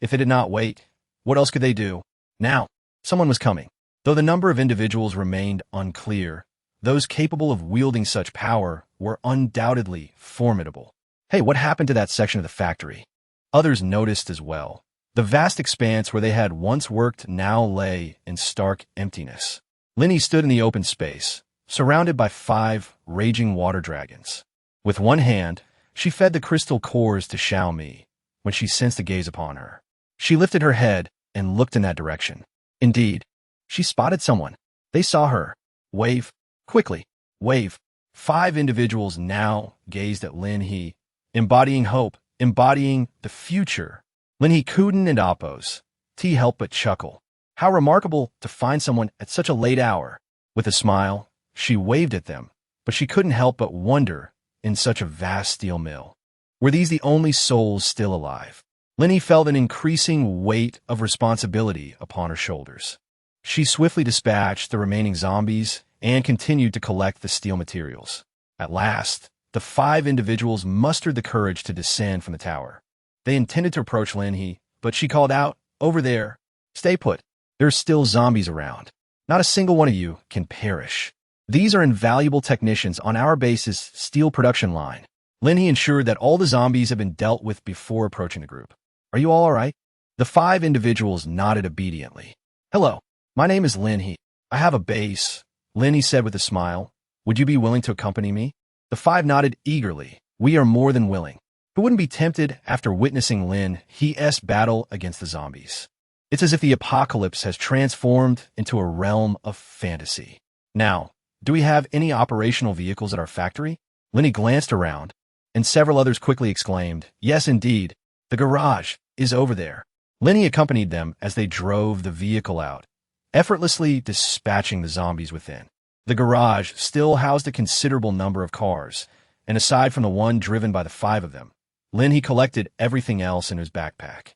if they did not wait, what else could they do? Now, someone was coming. Though the number of individuals remained unclear, those capable of wielding such power were undoubtedly formidable. Hey, what happened to that section of the factory? Others noticed as well. The vast expanse where they had once worked now lay in stark emptiness. Lin He stood in the open space, surrounded by 5 raging water dragons. With one hand, she fed the crystal cores to Xiaomi when she sensed a gaze upon her. She lifted her head and looked in that direction. Indeed, she spotted someone. They saw her. Wave. Quickly. Wave. 5 individuals now gazed at Lin He, embodying hope, embodying the future. Lin He couldn't and oppose. T helped but chuckle. How remarkable to find someone at such a late hour. With a smile, she waved at them, but she couldn't help but wonder, in such a vast steel mill, were these the only souls still alive? Lin He felt an increasing weight of responsibility upon her shoulders. She swiftly dispatched the remaining zombies and continued to collect the steel materials. At last, the 5 individuals mustered the courage to descend from the tower. They intended to approach Lin He, but she called out, "Over there. Stay put. There's still zombies around. Not a single one of you can perish. These are invaluable technicians on our base's steel production line." Lin He ensured that all the zombies had been dealt with before approaching the group. "Are you all right?" The 5 individuals nodded obediently. "Hello, my name is Lin He. I have a base," Lin He said with a smile. "Would you be willing to accompany me?" The 5 nodded eagerly. "We are more than willing." Who wouldn't be tempted after witnessing Lin He's battle against the zombies? It's as if the apocalypse has transformed into a realm of fantasy. Now, do we have any operational vehicles at our factory? Lin He glanced around, and several others quickly exclaimed, "Yes, indeed. The garage is over there." Lin He accompanied them as they drove the vehicle out, effortlessly dispatching the zombies within. The garage still housed a considerable number of cars, and aside from the one driven by the 5 of them, Lin He collected everything else in his backpack.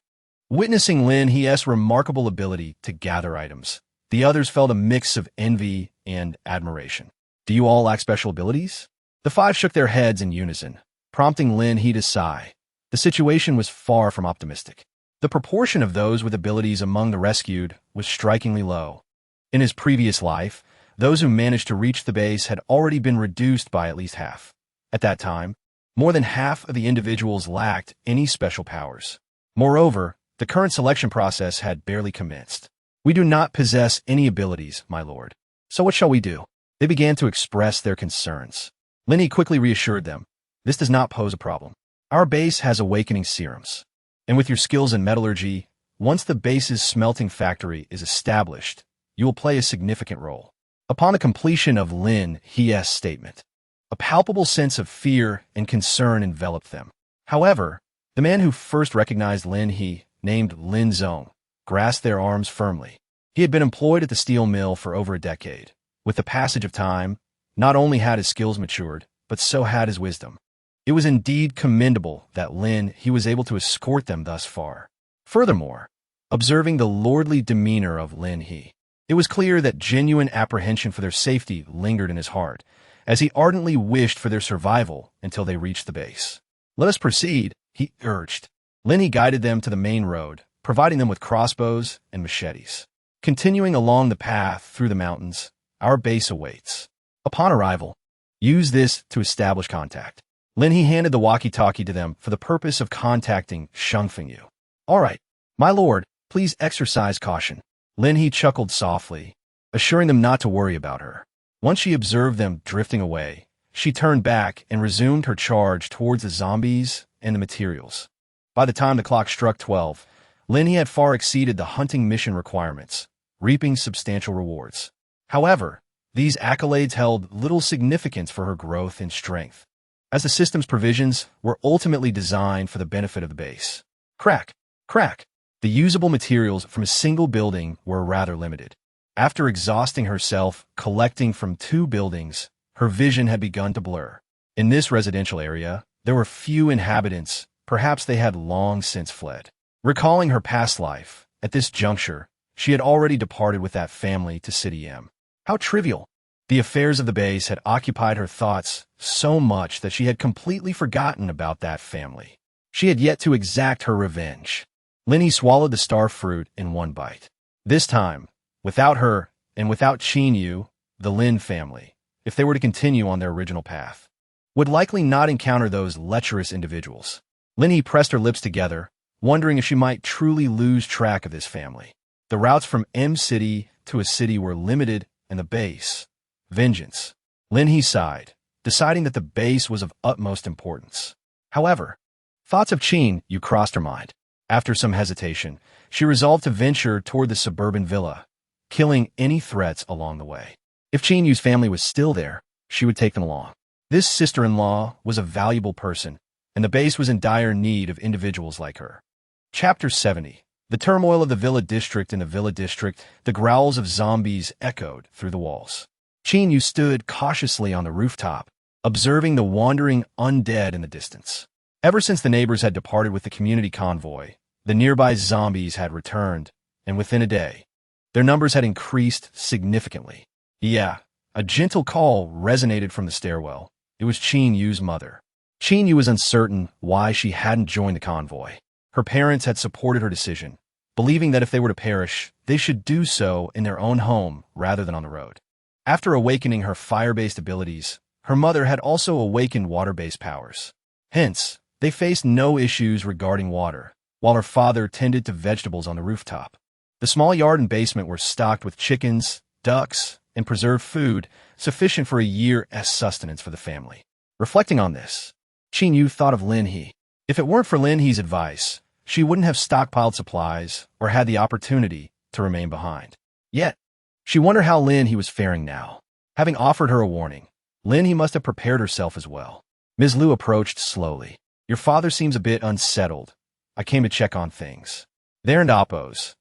Witnessing Lin He's remarkable ability to gather items, the others felt a mix of envy and admiration. Do you all lack special abilities? The five shook their heads in unison, prompting Lin He to sigh. The situation was far from optimistic. The proportion of those with abilities among the rescued was strikingly low. In his previous life, those who managed to reach the base had already been reduced by at least half. At that time, more than half of the individuals lacked any special powers. Moreover, the current selection process had barely commenced. We do not possess any abilities, my lord. So what shall we do? They began to express their concerns. Lin He quickly reassured them. This does not pose a problem. Our base has awakening serums. And with your skills in metallurgy, once the base's smelting factory is established, you will play a significant role. Upon the completion of Lin He's statement, a palpable sense of fear and concern enveloped them. However, the man who first recognized Lin He, named Lin Zong, grasped their arms firmly. He had been employed at the steel mill for over a decade. With the passage of time, not only had his skills matured, but so had his wisdom. It was indeed commendable that Lin He was able to escort them thus far. Furthermore, observing the lordly demeanor of Lin He, it was clear that genuine apprehension for their safety lingered in his heart, as he ardently wished for their survival until they reached the base. Let us proceed, he urged. Lin He guided them to the main road, providing them with crossbows and machetes. Continuing along the path through the mountains, our base awaits. Upon arrival, use this to establish contact. Lin He handed the walkie-talkie to them for the purpose of contacting Shungfengyu. All right, my lord, please exercise caution. Lin He chuckled softly, assuring them not to worry about her. Once she observed them drifting away, she turned back and resumed her charge towards the zombies and the materials. By the time the clock struck 12, Lin He had far exceeded the hunting mission requirements, reaping substantial rewards. However, these accolades held little significance for her growth in strength, as the system's provisions were ultimately designed for the benefit of the base. Crack. The usable materials from a single building were rather limited. After exhausting herself collecting from 2 buildings, her vision had begun to blur. In this residential area, there were few inhabitants. Perhaps they had long since fled. Recalling her past life, at this juncture, she had already departed with that family to City M. How trivial! The affairs of the base had occupied her thoughts so much that she had completely forgotten about that family. She had yet to exact her revenge. Lin He swallowed the star fruit in one bite. This time, without her and without Qin Yu, the Lin family, if they were to continue on their original path, would likely not encounter those lecherous individuals. Lin He pressed her lips together, wondering if she might truly lose track of this family. The routes from M City to a city were limited, and the base, vengeance. Lin He sighed, deciding that the base was of utmost importance. However, thoughts of Qin Yu crossed her mind. After some hesitation, she resolved to venture toward the suburban villa, killing any threats along the way. If Qin Yu's family was still there, she would take them along. This sister-in-law was a valuable person, and the base was in dire need of individuals like her. Chapter 70. The turmoil of the villa district. In the villa district, the growls of zombies echoed through the walls. Qin Yu stood cautiously on the rooftop, observing the wandering undead in the distance. Ever since the neighbors had departed with the community convoy, the nearby zombies had returned, and within a day, their numbers had increased significantly. Yeah, a gentle call resonated from the stairwell. It was Qin Yu's mother. Qin Yu was uncertain why she hadn't joined the convoy. Her parents had supported her decision, believing that if they were to perish, they should do so in their own home rather than on the road. After awakening her fire-based abilities, her mother had also awakened water-based powers. Hence, they faced no issues regarding water, while her father tended to vegetables on the rooftop. The small yard and basement were stocked with chickens, ducks, and preserved food, sufficient for a year's sustenance for the family. Reflecting on this, Qin Yu thought of Lin He. If it weren't for Lin He's advice, she wouldn't have stockpiled supplies or had the opportunity to remain behind. Yet, she wondered how Lin He was faring now. Having offered her a warning, Lin He must have prepared herself as well. Ms. Liu approached slowly. Your father seems a bit unsettled. I came to check on things. There and Oppos.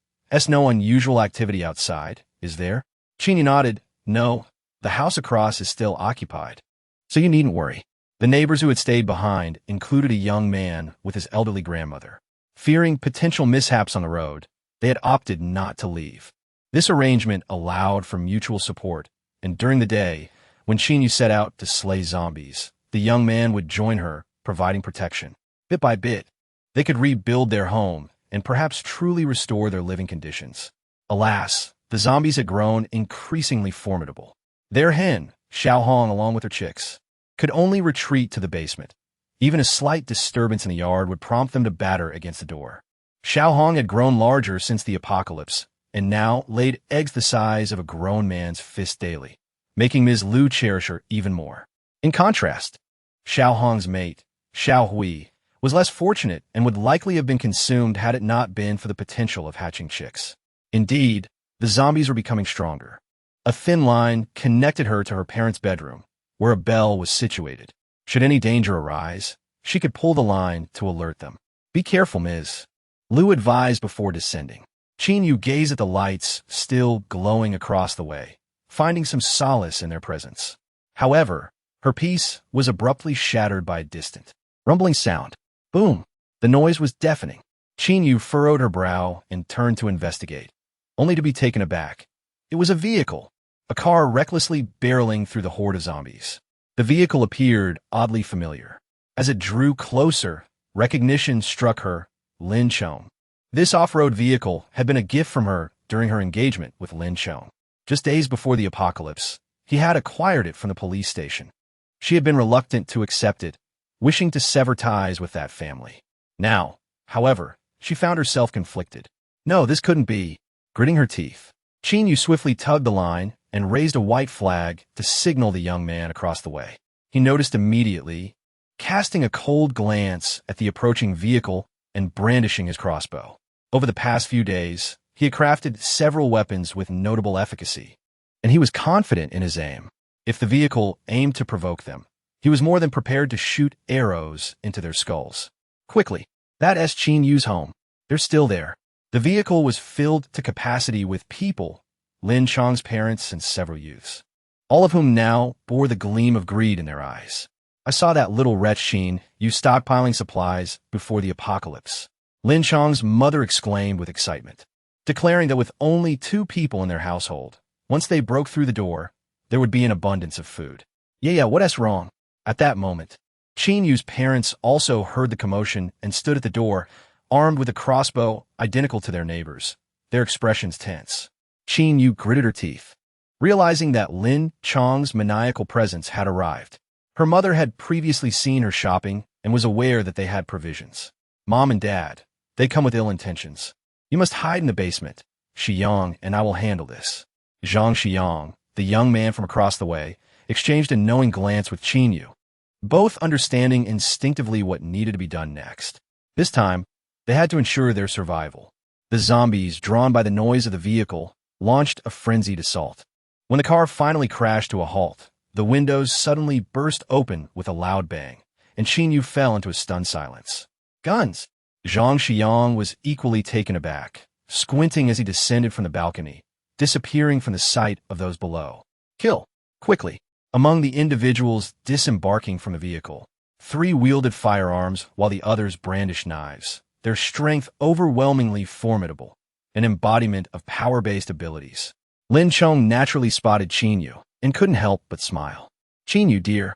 No unusual activity outside, is there? Qin Yu nodded. No, the house across is still occupied. So you needn't worry. The neighbors who had stayed behind included a young man with his elderly grandmother. Fearing potential mishaps on the road, they had opted not to leave. This arrangement allowed for mutual support, and during the day, When Chinyu set out to slay zombies, the young man would join her, providing protection. Bit by bit, they could rebuild their home and perhaps truly restore their living conditions. Alas, the zombies had grown increasingly formidable. Their hen, Xiaohong along with her chicks, could only retreat to the basement. Even a slight disturbance in the yard would prompt them to batter against the door. Xiaohong had grown larger since the apocalypse, and now laid eggs the size of a grown man's fist daily, making Ms. Liu cherish her even more. In contrast, Xiaohong's mate, Xiao Hui, was less fortunate and would likely have been consumed had it not been for the potential of hatching chicks. Indeed, the zombies were becoming stronger. A thin line connected her to her parents' bedroom, where a bell was situated. Should any danger arise, she could pull the line to alert them. Be careful, Ms. Liu advised before descending. Chinyu gazed at the lights still glowing across the way, finding some solace in their presence. However, her peace was abruptly shattered by a distant, rumbling sound. Boom! The noise was deafening. Chinyu furrowed her brow and turned to investigate, only to be taken aback. It was a vehicle, a car recklessly barreling through the horde of zombies. The vehicle appeared oddly familiar. As it drew closer, recognition struck her. Lin Chong. This off-road vehicle had been a gift from her during her engagement with Lin Chong. Just days before the apocalypse, he had acquired it from the police station. She had been reluctant to accept it, wishing to sever ties with that family. Now, however, she found herself conflicted. No, this couldn't be. Gritting her teeth, Chinyu swiftly tugged the line and raised a white flag to signal the young man across the way. He noticed immediately, casting a cold glance at the approaching vehicle and brandishing his crossbow. Over the past few days, he had crafted several weapons with notable efficacy, and he was confident in his aim. If the vehicle aimed to provoke them, he was more than prepared to shoot arrows into their skulls. Quickly, that's Chinyu's home. They're still there. The vehicle was filled to capacity with people, Lin Chong's parents and several youths, all of whom now bore the gleam of greed in their eyes. I saw that little wretch Xin you stockpiling supplies before the apocalypse, Lin Chong's mother exclaimed with excitement, declaring that with only 2 people in their household, once they broke through the door, there would be an abundance of food. Yeah, what's wrong? At that moment, Chinyu's parents also heard the commotion and stood at the door, armed with a crossbow identical to their neighbors, their expressions tense. Chinyu gritted her teeth, realizing that Lin Chong's maniacal presence had arrived. Her mother had previously seen her shopping and was aware that they had provisions. Mom and Dad, they come with ill intentions. You must hide in the basement, Xiyang, and I will handle this. Zhang Xiyang, the young man from across the way, exchanged a knowing glance with Chinyu, both understanding instinctively what needed to be done next. This time, they had to ensure their survival. The zombies, drawn by the noise of the vehicle, launched a frenzied assault. When the car finally crashed to a halt, the windows suddenly burst open with a loud bang, and Chinyu fell into a stunned silence. Guns! Zhang Xiang was equally taken aback, squinting as he descended from the balcony, disappearing from the sight of those below. Kill! Quickly! Among the individuals disembarking from the vehicle, 3 wielded firearms while the others brandished knives, their strength overwhelmingly formidable, an embodiment of power-based abilities. Lin Chong naturally spotted Chinyu and couldn't help but smile. Chinyu, dear,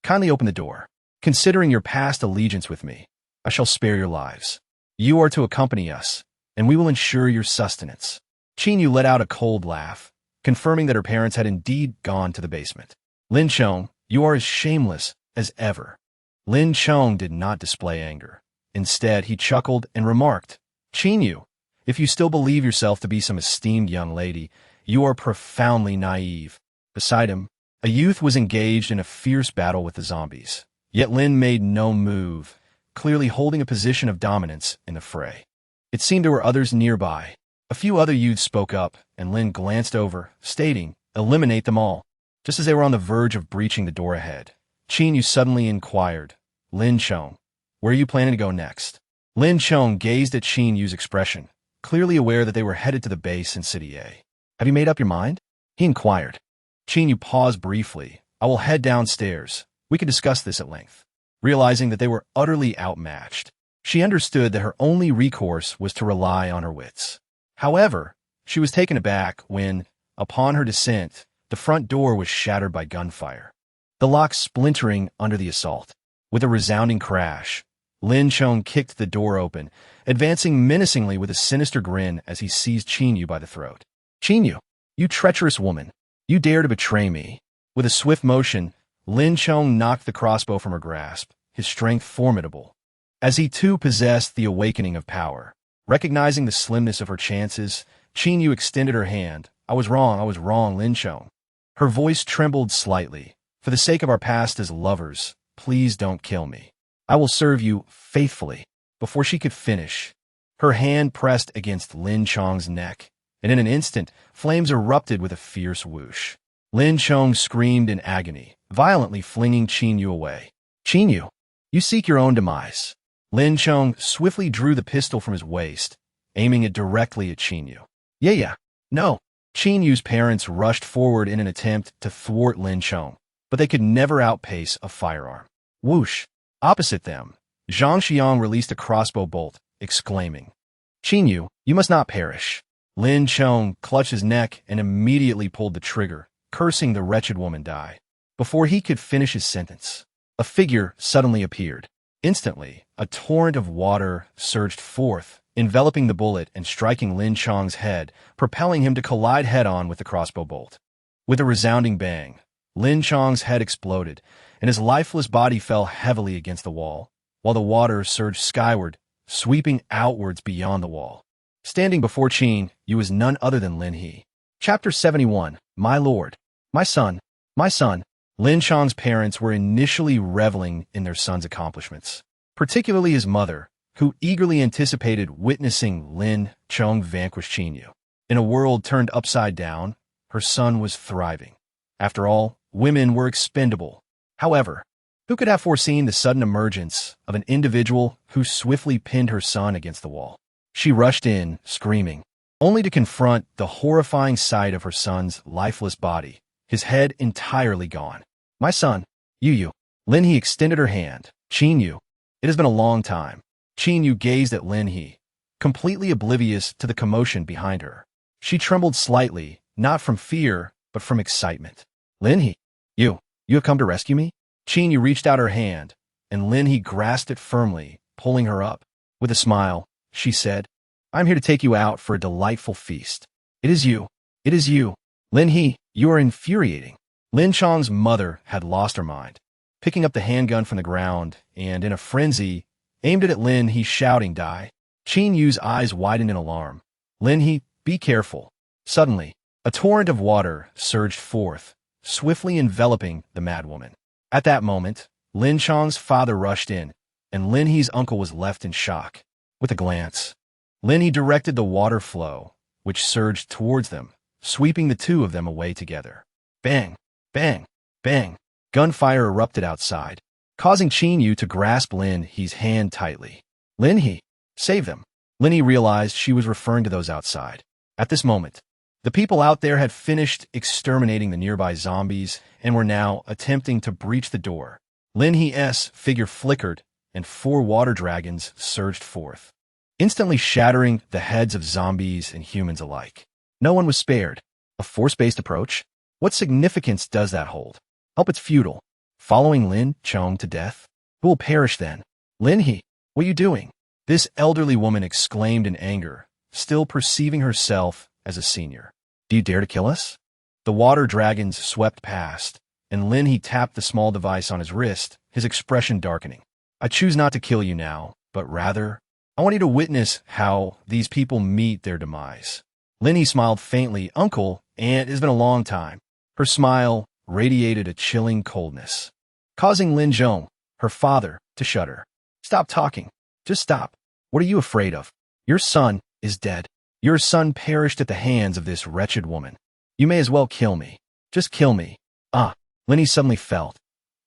kindly open the door. Considering your past allegiance with me, I shall spare your lives. You are to accompany us, and we will ensure your sustenance. Chinyu let out a cold laugh, confirming that her parents had indeed gone to the basement. Lin Chong, you are as shameless as ever. Lin Chong did not display anger. Instead, he chuckled and remarked, Chinyu, if you still believe yourself to be some esteemed young lady, you are profoundly naive. Beside him, a youth was engaged in a fierce battle with the zombies. Yet Lin made no move, clearly holding a position of dominance in the fray. It seemed there were others nearby. A few other youths spoke up, and Lin glanced over, stating, eliminate them all. Just as they were on the verge of breaching the door ahead, Chinyu suddenly inquired, Lin Chong, where are you planning to go next? Lin Chong gazed at Chinyu's expression, clearly aware that they were headed to the base in City A. Have you made up your mind? He inquired. Chinyu paused briefly. I will head downstairs. We can discuss this at length. Realizing that they were utterly outmatched, she understood that her only recourse was to rely on her wits. However, she was taken aback when, upon her descent, The front door was shattered by gunfire, the lock splintering under the assault. With a resounding crash, Lin Chong kicked the door open, advancing menacingly with a sinister grin as he seized Qin Yu by the throat. "Qin Yu, you treacherous woman! You dare to betray me!" With a swift motion, Lin Chong knocked the crossbow from her grasp, his strength formidable. As he too possessed the awakening of power. Recognizing the slimness of her chances, Qin Yu extended her hand. I was wrong, Lin Chong." Her voice trembled slightly. "For the sake of our past as lovers, please don't kill me. I will serve you faithfully." Before she could finish, her hand pressed against Lin Chong's neck, and in an instant, flames erupted with a fierce whoosh. Lin Chong screamed in agony, violently flinging Qin Yu away. "Qin Yu, you seek your own demise." Lin Chong swiftly drew the pistol from his waist, aiming it directly at Qin Yu. Yeah, no." Qin Yu's parents rushed forward in an attempt to thwart Lin Chong, but they could never outpace a firearm. Whoosh! Opposite them, Zhang Xiang released a crossbow bolt, exclaiming, "Qin Yu, you must not perish." Lin Chong clutched his neck and immediately pulled the trigger, cursing the wretched woman die. Before he could finish his sentence, a figure suddenly appeared. Instantly, a torrent of water surged forth, enveloping the bullet and striking Lin Chong's head, propelling him to collide head-on with the crossbow bolt. With a resounding bang, Lin Chong's head exploded, and his lifeless body fell heavily against the wall, while the water surged skyward, sweeping outwards beyond the wall. Standing before Qin Yu was none other than Lin He. Chapter 71, My Lord, My Son, My Son. Lin Chong's parents were initially reveling in their son's accomplishments, particularly his mother, who eagerly anticipated witnessing Lin Chong vanquish Qin Yu. In a world turned upside down, her son was thriving. After all, women were expendable. However, who could have foreseen the sudden emergence of an individual who swiftly pinned her son against the wall? She rushed in, screaming, only to confront the horrifying sight of her son's lifeless body, his head entirely gone. "My son, Yu." Lin He extended her hand. "Qin Yu, it has been a long time." Qin Yu gazed at Lin He, completely oblivious to the commotion behind her. She trembled slightly, not from fear, but from excitement. "Lin He, you have come to rescue me?" Qin Yu reached out her hand, and Lin He grasped it firmly, pulling her up. With a smile, she said, "I'm here to take you out for a delightful feast." It is you. Lin He, you are infuriating." Lin Chong's mother had lost her mind, picking up the handgun from the ground, and in a frenzy, aimed it at Lin He, shouting, "Die." Qin Yu's eyes widened in alarm. "Lin He, be careful." Suddenly, a torrent of water surged forth, swiftly enveloping the madwoman. At that moment, Lin Chong's father rushed in, and Lin He's uncle was left in shock. With a glance, Lin He directed the water flow, which surged towards them, sweeping the two of them away together. Bang! Bang! Bang! Gunfire erupted outside, causing Qin Yu to grasp Lin He's hand tightly. "Lin He, save them." Lin He realized she was referring to those outside. At this moment, the people out there had finished exterminating the nearby zombies and were now attempting to breach the door. Lin He's figure flickered, and 4 water dragons surged forth, instantly shattering the heads of zombies and humans alike. No one was spared. A force-based approach? What significance does that hold? Hope it's futile. Following Lin Chong to death? Who will perish then? "Lin He, what are you doing?" This elderly woman exclaimed in anger, still perceiving herself as a senior. "Do you dare to kill us?" The water dragons swept past, and Lin He tapped the small device on his wrist, his expression darkening. "I choose not to kill you now, but rather, I want you to witness how these people meet their demise." Lin He smiled faintly. "Uncle, and it has been a long time." Her smile radiated a chilling coldness, causing Lin Zhong, her father, to shudder. "Stop talking. Just stop. What are you afraid of? Your son is dead. Your son perished at the hands of this wretched woman. You may as well kill me. Just kill me." Lin He suddenly felt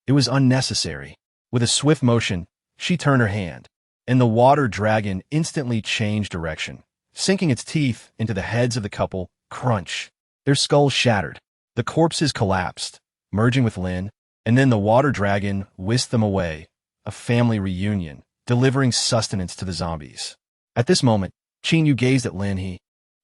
it was unnecessary. With a swift motion, she turned her hand, and the water dragon instantly changed direction, sinking its teeth into the heads of the couple. Crunch! Their skulls shattered. The corpses collapsed, merging with Lin, and then the water dragon whisked them away, a family reunion, delivering sustenance to the zombies. At this moment, Qin Yu gazed at Lin He,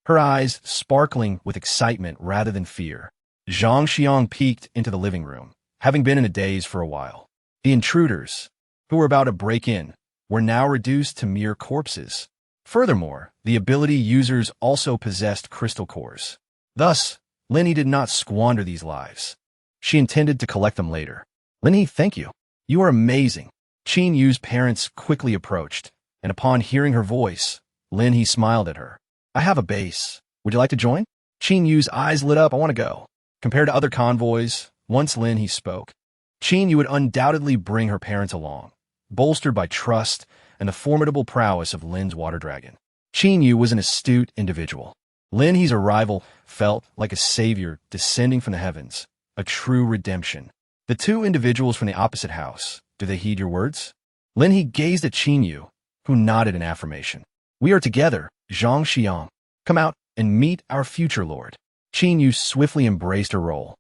her eyes sparkling with excitement rather than fear. Zhang Xiang peeked into the living room, having been in a daze for a while. The intruders, who were about to break in, were now reduced to mere corpses. Furthermore, the ability users also possessed crystal cores. Thus, Lin He did not squander these lives. She intended to collect them later. Lin He, thank you. You are amazing. Qin Yu's parents quickly approached, and upon hearing her voice, Lin He smiled at her. I have a base. Would you like to join? Qin Yu's eyes lit up. I want to go. Compared to other convoys, once Lin He spoke, Qin Yu would undoubtedly bring her parents along, bolstered by trust and the formidable prowess of Lin's water dragon. Qin Yu was an astute individual. Lin He's arrival felt like a savior descending from the heavens, a true redemption. The two individuals from the opposite house, do they heed your words? Lin He gazed at Qin Yu, who nodded in affirmation. We are together, Zhang Xiang. Come out and meet our future lord. Qin Yu swiftly embraced her role,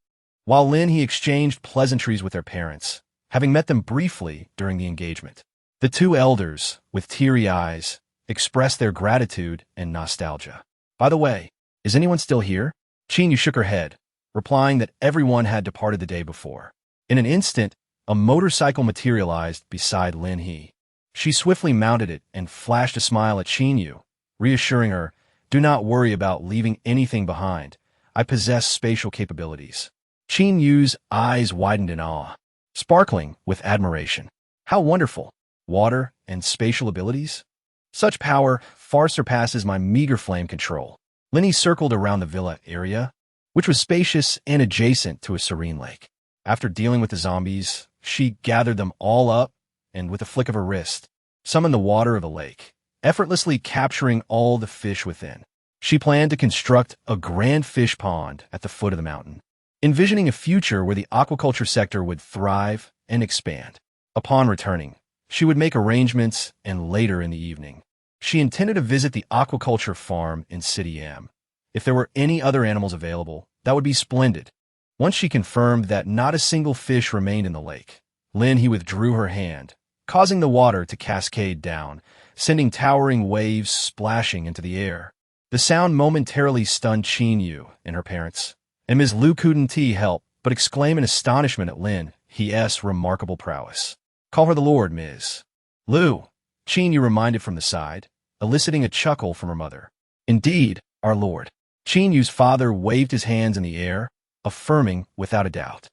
while Lin He exchanged pleasantries with their parents, having met them briefly during the engagement. The two elders, with teary eyes, expressed their gratitude and nostalgia. By the way, is anyone still here? Qin Yu shook her head, replying that everyone had departed the day before. In an instant, a motorcycle materialized beside Lin He. She swiftly mounted it and flashed a smile at Qin Yu, reassuring her, do not worry about leaving anything behind. I possess spatial capabilities. Qin Yu's eyes widened in awe, sparkling with admiration. How wonderful! Water and spatial abilities? Such power far surpasses my meager flame control. Lin He circled around the villa area, which was spacious and adjacent to a serene lake. After dealing with the zombies, she gathered them all up and, with a flick of her wrist, summoned the water of the lake, effortlessly capturing all the fish within. She planned to construct a grand fish pond at the foot of the mountain, envisioning a future where the aquaculture sector would thrive and expand. Upon returning, she would make arrangements, and later in the evening, she intended to visit the aquaculture farm in City M. If there were any other animals available, that would be splendid. Once she confirmed that not a single fish remained in the lake, Lin He withdrew her hand, causing the water to cascade down, sending towering waves splashing into the air. The sound momentarily stunned Qin Yu and her parents, and Ms. Lu couldn't help but exclaim in astonishment at Lin He's remarkable prowess. Call her the Lord, Ms. Lu, Qin Yu reminded from the side, eliciting a chuckle from her mother. Indeed, our Lord. Qin Yu's father waved his hands in the air, affirming without a doubt.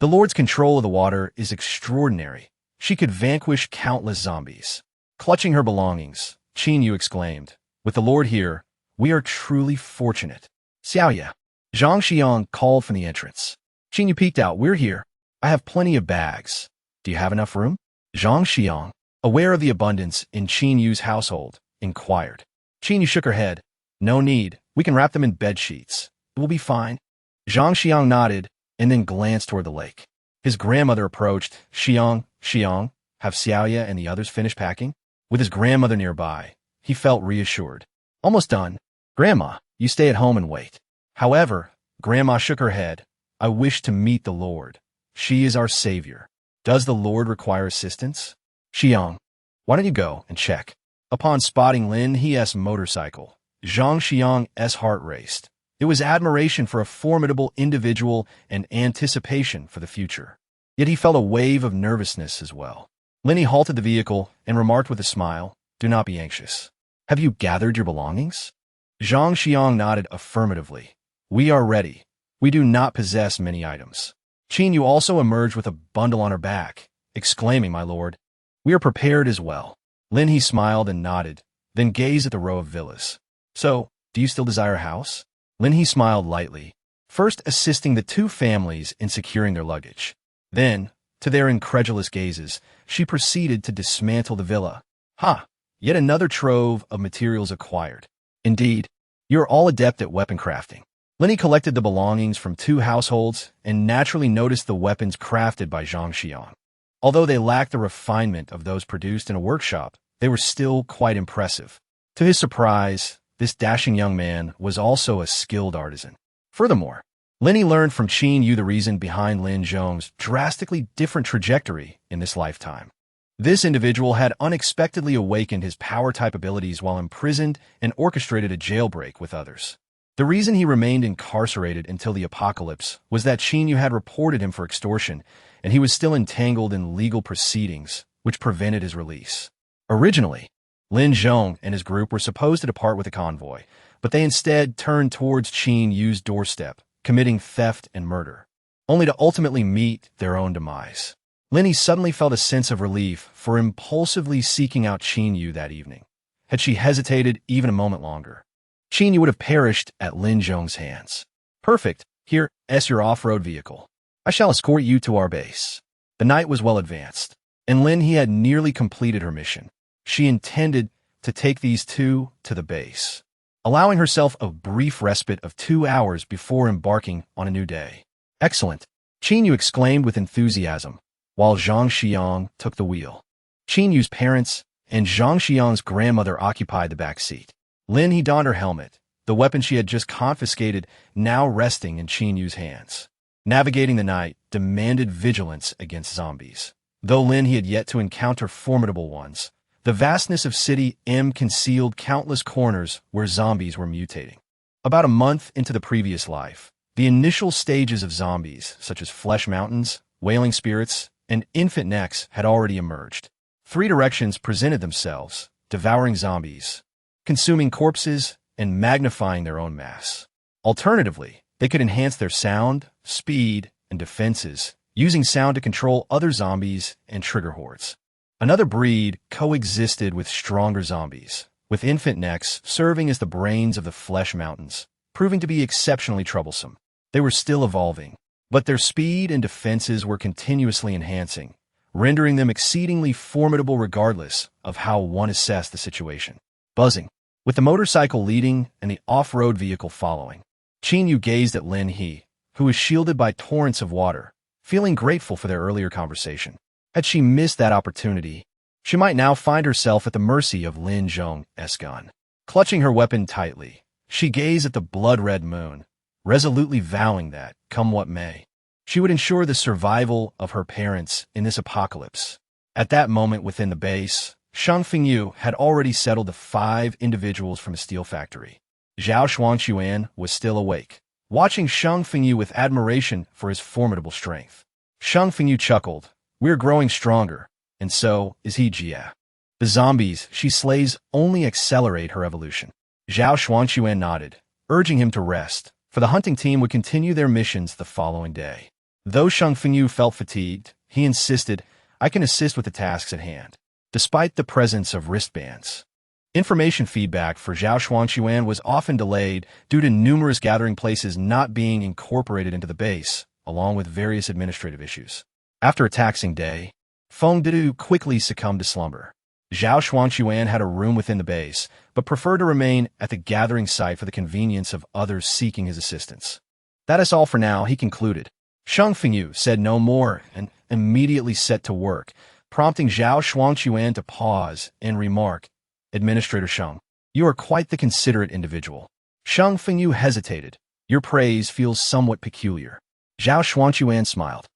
The Lord's control of the water is extraordinary. She could vanquish countless zombies. Clutching her belongings, Qin Yu exclaimed, with the Lord here, we are truly fortunate. Xiaoya. Zhang Xiang called from the entrance. Qin Yu peeked out. We're here. I have plenty of bags. Do you have enough room? Zhang Xiang, aware of the abundance in Qin Yu's household, inquired. Qin Yu shook her head. No need. We can wrap them in bed sheets. It will be fine. Zhang Xiang nodded and then glanced toward the lake. His grandmother approached. Xiang, have Xiaoya and the others finished packing? With his grandmother nearby, he felt reassured. Almost done. Grandma, you stay at home and wait. However, Grandma shook her head. I wish to meet the Lord. She is our savior. Does the Lord require assistance? Xiang, why don't you go and check? Upon spotting Lin He's motorcycle, Zhang Xiang's heart raced. It was admiration for a formidable individual and anticipation for the future. Yet he felt a wave of nervousness as well. Lin He halted the vehicle and remarked with a smile, do not be anxious. Have you gathered your belongings? Zhang Xiang nodded affirmatively. We are ready. We do not possess many items. Qin Yu also emerged with a bundle on her back, exclaiming, my lord, we are prepared as well. Lin He smiled and nodded, then gazed at the row of villas. So, do you still desire a house? Lin He smiled lightly, first assisting the two families in securing their luggage. Then, to their incredulous gazes, she proceeded to dismantle the villa. Ha! Yet another trove of materials acquired. Indeed, you're all adept at weapon crafting. Lin He collected the belongings from two households and naturally noticed the weapons crafted by Zhang Xiang. Although they lacked the refinement of those produced in a workshop, they were still quite impressive. To his surprise, this dashing young man was also a skilled artisan. Furthermore, Lin He learned from Qin Yu the reason behind Lin Zhong's drastically different trajectory in this lifetime. This individual had unexpectedly awakened his power-type abilities while imprisoned and orchestrated a jailbreak with others. The reason he remained incarcerated until the apocalypse was that Qin Yu had reported him for extortion, and he was still entangled in legal proceedings, which prevented his release. Originally, Lin Zhong and his group were supposed to depart with a convoy, but they instead turned towards Qin Yu's doorstep, committing theft and murder, only to ultimately meet their own demise. Lin He suddenly felt a sense of relief for impulsively seeking out Qin Yu that evening. Had she hesitated even a moment longer, Qin Yu would have perished at Lin Zhong's hands. Perfect. Here, your off-road vehicle. I shall escort you to our base. The night was well advanced, and Lin He had nearly completed her mission. She intended to take these two to the base, allowing herself a brief respite of 2 hours before embarking on a new day. Excellent, Qin Yu exclaimed with enthusiasm, while Zhang Xiang took the wheel. Qin Yu's parents and Zhang Xiang's grandmother occupied the back seat. Lin He donned her helmet, the weapon she had just confiscated now resting in Qin Yu's hands. Navigating the night demanded vigilance against zombies. Though Lin He had yet to encounter formidable ones, the vastness of City M concealed countless corners where zombies were mutating. About a month into the previous life, the initial stages of zombies, such as flesh mountains, wailing spirits, and infant necks, had already emerged. 3 directions presented themselves, devouring zombies, consuming corpses, and magnifying their own mass. Alternatively, they could enhance their sound, speed, and defenses, using sound to control other zombies and trigger hordes. Another breed coexisted with stronger zombies, with infant necks serving as the brains of the flesh mountains, proving to be exceptionally troublesome. They were still evolving, but their speed and defenses were continuously enhancing, rendering them exceedingly formidable regardless of how one assessed the situation. Buzzing, with the motorcycle leading and the off-road vehicle following, Qin Yu gazed at Lin He, who was shielded by torrents of water, feeling grateful for their earlier conversation. Had she missed that opportunity, she might now find herself at the mercy of Lin Zhong's gun. Clutching her weapon tightly, she gazed at the blood-red moon, resolutely vowing that, come what may, she would ensure the survival of her parents in this apocalypse. At that moment within the base, Shang Fengyu had already settled the 5 individuals from a steel factory. Zhao Xuanquan was still awake, watching Shang Fengyu with admiration for his formidable strength. Shang Fengyu chuckled. We're growing stronger, and so is he, Jia. The zombies she slays only accelerate her evolution. Zhao Xuanquan nodded, urging him to rest, for the hunting team would continue their missions the following day. Though Shang Fengyu felt fatigued, he insisted, I can assist with the tasks at hand. Despite the presence of wristbands, information feedback for Zhao Xuanquan was often delayed due to numerous gathering places not being incorporated into the base, along with various administrative issues. After a taxing day, Feng Didu quickly succumbed to slumber. Zhao Xuanquan had a room within the base, but preferred to remain at the gathering site for the convenience of others seeking his assistance. That is all for now, he concluded. Shang Fengyu said no more and immediately set to work, prompting Zhao Xuanquan to pause and remark, Administrator Shang, you are quite the considerate individual. Shang Fengyu hesitated. Your praise feels somewhat peculiar. Zhao Xuanquan smiled.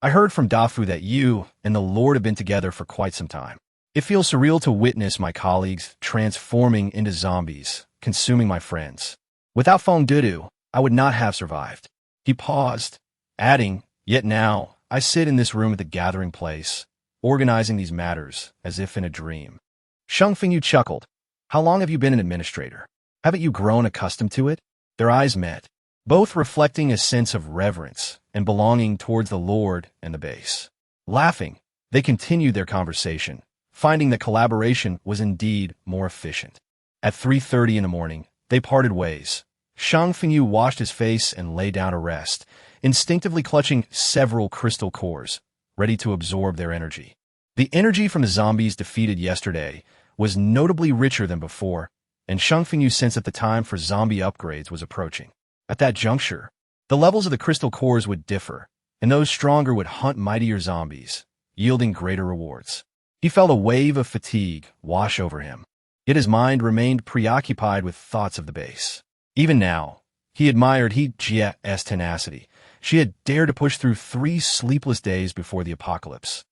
I heard from Dafu that you and the Lord have been together for quite some time. It feels surreal to witness my colleagues transforming into zombies, consuming my friends. Without Feng Didu, I would not have survived. He paused, adding, Yet now, I sit in this room at the gathering place, organizing these matters as if in a dream. Shang Fengyu chuckled. How long have you been an administrator? Haven't you grown accustomed to it? Their eyes met, both reflecting a sense of reverence and belonging towards the Lord and the base. Laughing, they continued their conversation, finding that collaboration was indeed more efficient. At 3:30 in the morning, they parted ways. Shang Fengyu washed his face and lay down to rest, instinctively clutching several crystal cores, ready to absorb their energy. The energy from the zombies defeated yesterday was notably richer than before, and Shang Fengyu sensed that the time for zombie upgrades was approaching. At that juncture, the levels of the crystal cores would differ, and those stronger would hunt mightier zombies, yielding greater rewards. He felt a wave of fatigue wash over him, yet his mind remained preoccupied with thoughts of the base. Even now, he admired Jia's tenacity. She had dared to push through 3 sleepless days before the apocalypse.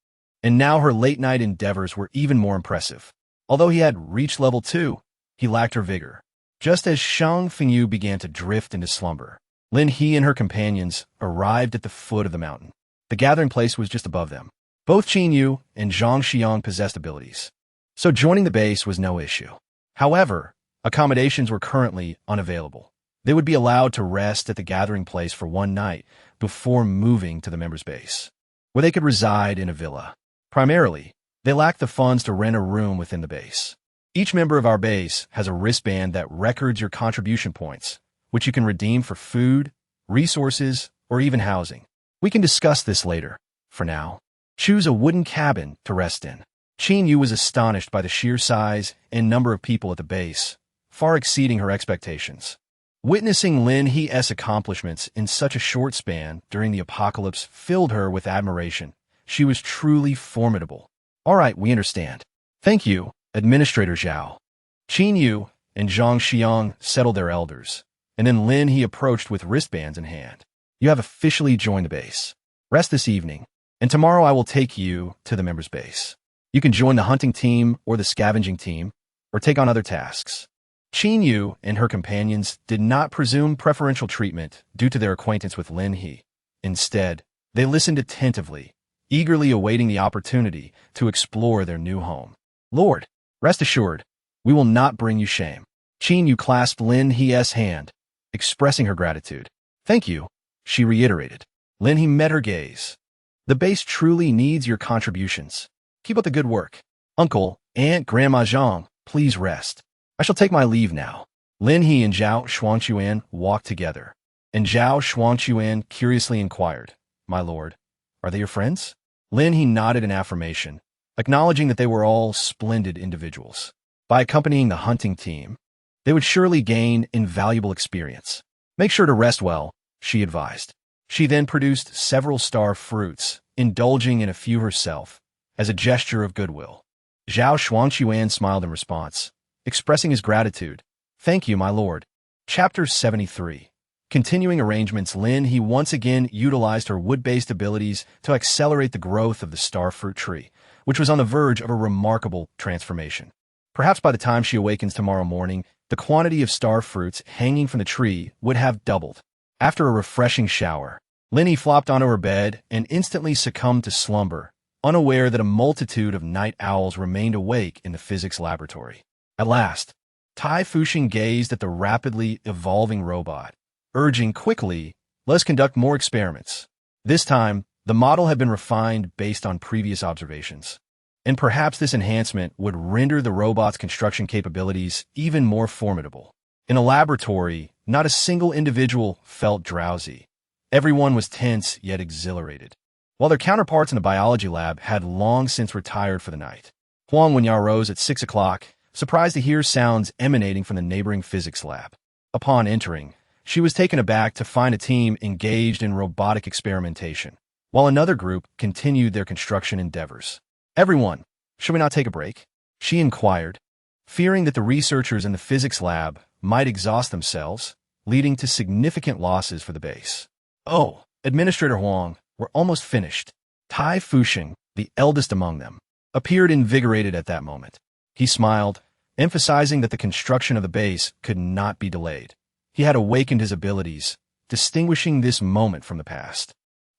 And now her late-night endeavors were even more impressive. Although he had reached level 2, he lacked her vigor. Just as Shang Fengyu began to drift into slumber, Lin He and her companions arrived at the foot of the mountain. The gathering place was just above them. Both Qin Yu and Zhang Xiang possessed abilities, so joining the base was no issue. However, accommodations were currently unavailable. They would be allowed to rest at the gathering place for one night before moving to the members' base, where they could reside in a villa. Primarily, they lacked the funds to rent a room within the base. Each member of our base has a wristband that records your contribution points, which you can redeem for food, resources, or even housing. We can discuss this later. For now, choose a wooden cabin to rest in. Qin Yu was astonished by the sheer size and number of people at the base, far exceeding her expectations. Witnessing Lin He's accomplishments in such a short span during the apocalypse filled her with admiration. She was truly formidable. All right, we understand. Thank you, Administrator Zhao. Qin Yu and Zhang Xiang settled their elders, and then Lin He approached with wristbands in hand. You have officially joined the base. Rest this evening, and tomorrow I will take you to the members' base. You can join the hunting team or the scavenging team, or take on other tasks. Qin Yu and her companions did not presume preferential treatment due to their acquaintance with Lin He. Instead, they listened attentively, eagerly awaiting the opportunity to explore their new home. Lord, rest assured, we will not bring you shame. Qin Yu clasped Lin He's hand, expressing her gratitude. Thank you, she reiterated. Lin He met her gaze. The base truly needs your contributions. Keep up the good work. Uncle, Aunt, Grandma Zhang, please rest. I shall take my leave now. Lin He and Zhao Shuangquan walked together, and Zhao Shuangquan curiously inquired, My lord, are they your friends? Lin He nodded in affirmation, acknowledging that they were all splendid individuals. By accompanying the hunting team, they would surely gain invaluable experience. Make sure to rest well, she advised. She then produced several star fruits, indulging in a few herself, as a gesture of goodwill. Zhao Shuangquan smiled in response, expressing his gratitude. Thank you, my lord. Chapter 73. Continuing arrangements. Lin He once again utilized her wood-based abilities to accelerate the growth of the starfruit tree, which was on the verge of a remarkable transformation. Perhaps by the time she awakens tomorrow morning, the quantity of starfruits hanging from the tree would have doubled. After a refreshing shower, Lin He flopped onto her bed and instantly succumbed to slumber, unaware that a multitude of night owls remained awake in the physics laboratory. At last, Tai Fuxing gazed at the rapidly evolving robot, urging quickly, let's conduct more experiments. This time, the model had been refined based on previous observations, and perhaps this enhancement would render the robot's construction capabilities even more formidable. In a laboratory, not a single individual felt drowsy. Everyone was tense yet exhilarated, while their counterparts in the biology lab had long since retired for the night. Huang Wenyao rose at 6 o'clock, surprised to hear sounds emanating from the neighboring physics lab. Upon entering, she was taken aback to find a team engaged in robotic experimentation, while another group continued their construction endeavors. Everyone, should we not take a break? She inquired, fearing that the researchers in the physics lab might exhaust themselves, leading to significant losses for the base. Oh, Administrator Huang, we're almost finished. Tai Fuxing, the eldest among them, appeared invigorated at that moment. He smiled, emphasizing that the construction of the base could not be delayed. He had awakened his abilities, distinguishing this moment from the past.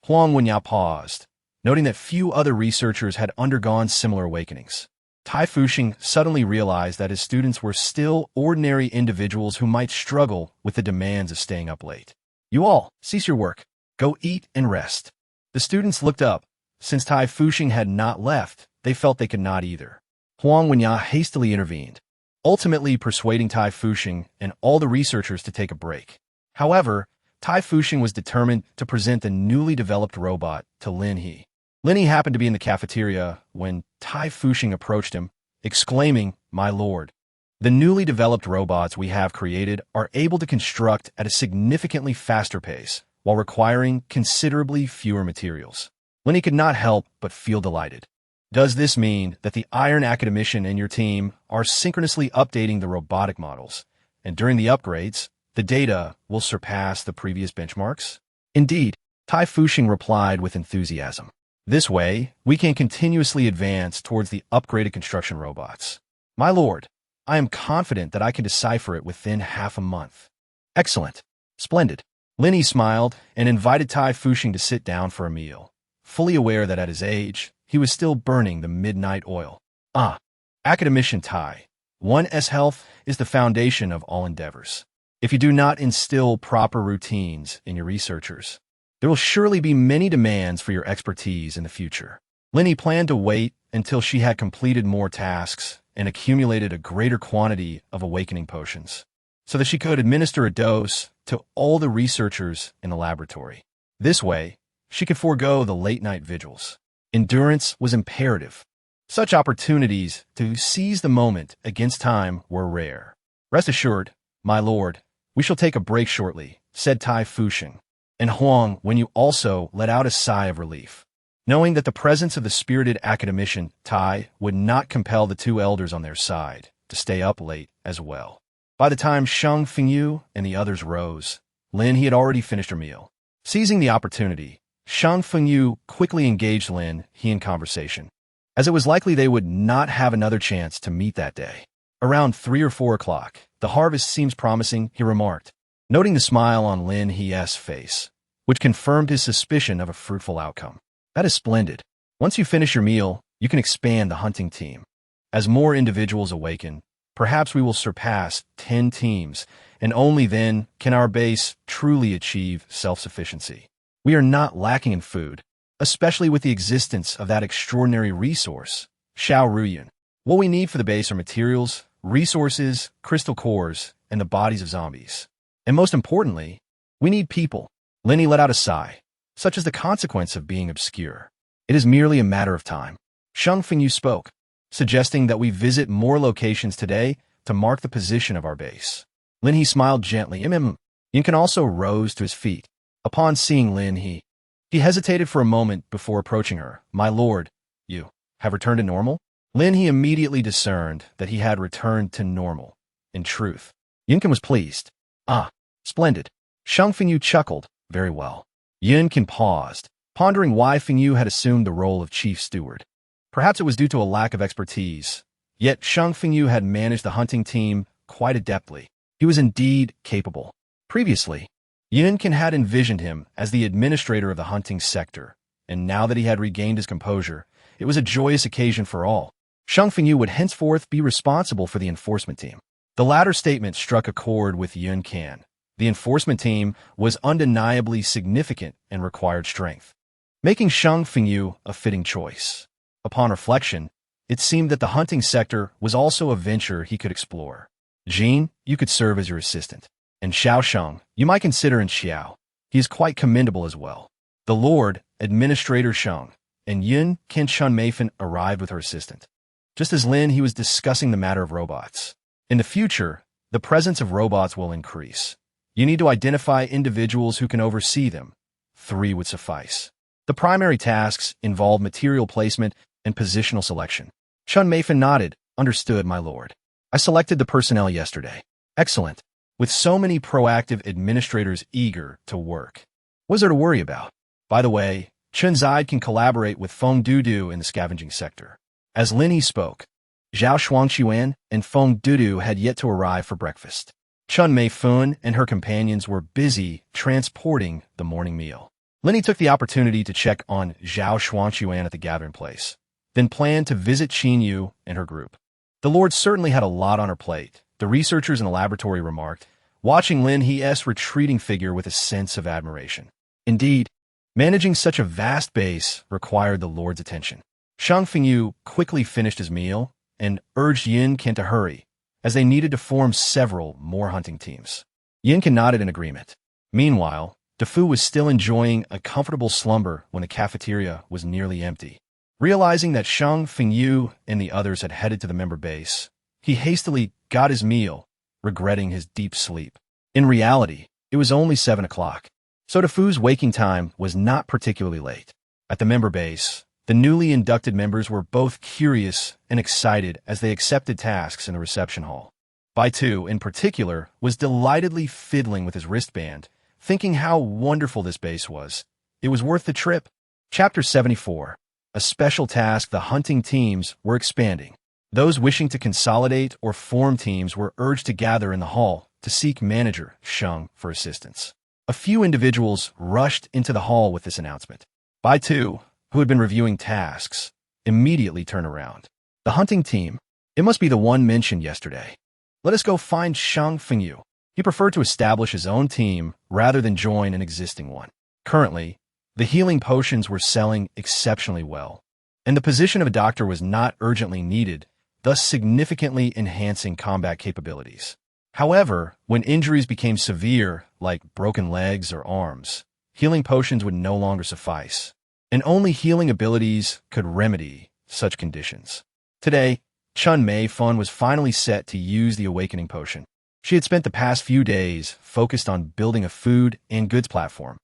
Huang Wenyao paused, noting that few other researchers had undergone similar awakenings. Tai Fuxing suddenly realized that his students were still ordinary individuals who might struggle with the demands of staying up late. You all, cease your work. Go eat and rest. The students looked up. Since Tai Fuxing had not left, they felt they could not either. Huang Wenyao hastily intervened, ultimately persuading Tai Fuxing and all the researchers to take a break. However, Tai Fuxing was determined to present the newly developed robot to Lin He. Lin He happened to be in the cafeteria when Tai Fuxing approached him, exclaiming, My lord, the newly developed robots we have created are able to construct at a significantly faster pace, while requiring considerably fewer materials. Lin He could not help but feel delighted. Does this mean that the Iron Academician and your team are synchronously updating the robotic models, and during the upgrades, the data will surpass the previous benchmarks? Indeed, Tai Fuxing replied with enthusiasm. This way, we can continuously advance towards the upgraded construction robots. My lord, I am confident that I can decipher it within half a month. Excellent. Splendid. Lin He smiled and invited Tai Fuxing to sit down for a meal, fully aware that at his age, he was still burning the midnight oil. Academician Tai. One's health is the foundation of all endeavors. If you do not instill proper routines in your researchers, there will surely be many demands for your expertise in the future. Lin He planned to wait until she had completed more tasks and accumulated a greater quantity of awakening potions, so that she could administer a dose to all the researchers in the laboratory. This way, she could forego the late-night vigils. Endurance was imperative. Such opportunities to seize the moment against time were rare. Rest assured, my lord, we shall take a break shortly, said Tai Fuxing, and Huang when you also let out a sigh of relief, knowing that the presence of the spirited academician Tai would not compel the two elders on their side to stay up late as well. By the time Shang Fengyu and the others rose, Lin He had already finished her meal. Seizing the opportunity, Shang Fengyu quickly engaged Lin He in conversation, as it was likely they would not have another chance to meet that day. Around 3 or 4 o'clock, the harvest seems promising, he remarked, noting the smile on Lin He's face, which confirmed his suspicion of a fruitful outcome. That is splendid. Once you finish your meal, you can expand the hunting team. As more individuals awaken, perhaps we will surpass 10 teams, and only then can our base truly achieve self-sufficiency. We are not lacking in food, especially with the existence of that extraordinary resource, Xiao Ruyun. What we need for the base are materials, resources, crystal cores, and the bodies of zombies. And most importantly, we need people. Lin He let out a sigh. Such is the consequence of being obscure. It is merely a matter of time. Shang Fengyu spoke, suggesting that we visit more locations today to mark the position of our base. Lin He smiled gently. Yinkan also rose to his feet. Upon seeing Lin He hesitated for a moment before approaching her. My lord, you have returned to normal? Lin He immediately discerned that he had returned to normal. In truth, Yinkan was pleased. Splendid. Shang Fengyu chuckled. Very well. Yinkan paused, pondering why Fengyu had assumed the role of chief steward. Perhaps it was due to a lack of expertise. Yet Shang Fengyu had managed the hunting team quite adeptly. He was indeed capable. Previously, Yinkan had envisioned him as the administrator of the hunting sector, and now that he had regained his composure, it was a joyous occasion for all. Shang Fengyu would henceforth be responsible for the enforcement team. The latter statement struck a chord with Yinkan. The enforcement team was undeniably significant and required strength, making Shang Fengyu a fitting choice. Upon reflection, it seemed that the hunting sector was also a venture he could explore. Jin, you could serve as your assistant. And Xiao Sheng, you might consider in Xiao. He is quite commendable as well. The Lord, Administrator Sheng, and Yun Ken Chun Meifan arrived with her assistant. Just as Lin He was discussing the matter of robots. In the future, the presence of robots will increase. You need to identify individuals who can oversee them. 3 would suffice. The primary tasks involve material placement and positional selection. Chun Meifan nodded. Understood, my lord. I selected the personnel yesterday. Excellent. With so many proactive administrators eager to work. What is there to worry about? By the way, Chun Zide can collaborate with Feng Dudu in the scavenging sector. As Lin He spoke, Zhao Shuangquan and Feng Dudu had yet to arrive for breakfast. Chun Meifun and her companions were busy transporting the morning meal. Lin He took the opportunity to check on Zhao Shuangquan at the gathering place, then planned to visit Qin Yu and her group. The Lord certainly had a lot on her plate, the researchers in the laboratory remarked, watching Lin He's retreating figure with a sense of admiration. Indeed, managing such a vast base required the Lord's attention. Shang Fengyu quickly finished his meal and urged Yin Ken to hurry, as they needed to form several more hunting teams. Yin Ken nodded in agreement. Meanwhile, DeFu was still enjoying a comfortable slumber when the cafeteria was nearly empty. Realizing that Shang Fengyu and the others had headed to the member base, he hastily got his meal, regretting his deep sleep. In reality, it was only 7 o'clock, so DeFu's waking time was not particularly late. At the member base, the newly inducted members were both curious and excited as they accepted tasks in the reception hall. Bai Tu, in particular, was delightedly fiddling with his wristband, thinking how wonderful this base was. It was worth the trip. Chapter 74. A special task. The hunting teams were expanding. Those wishing to consolidate or form teams were urged to gather in the hall to seek manager Sheng for assistance. A few individuals rushed into the hall with this announcement. Bai Tu, who had been reviewing tasks, immediately turned around. The hunting team? It must be the one mentioned yesterday. Let us go find Shang Fengyu. He preferred to establish his own team rather than join an existing one. Currently, the healing potions were selling exceptionally well, and the position of a doctor was not urgently needed, thus significantly enhancing combat capabilities. However, when injuries became severe, like broken legs or arms, healing potions would no longer suffice, and only healing abilities could remedy such conditions. Today, Chun Mei Fun was finally set to use the awakening potion. She had spent the past few days focused on building a food and goods platform,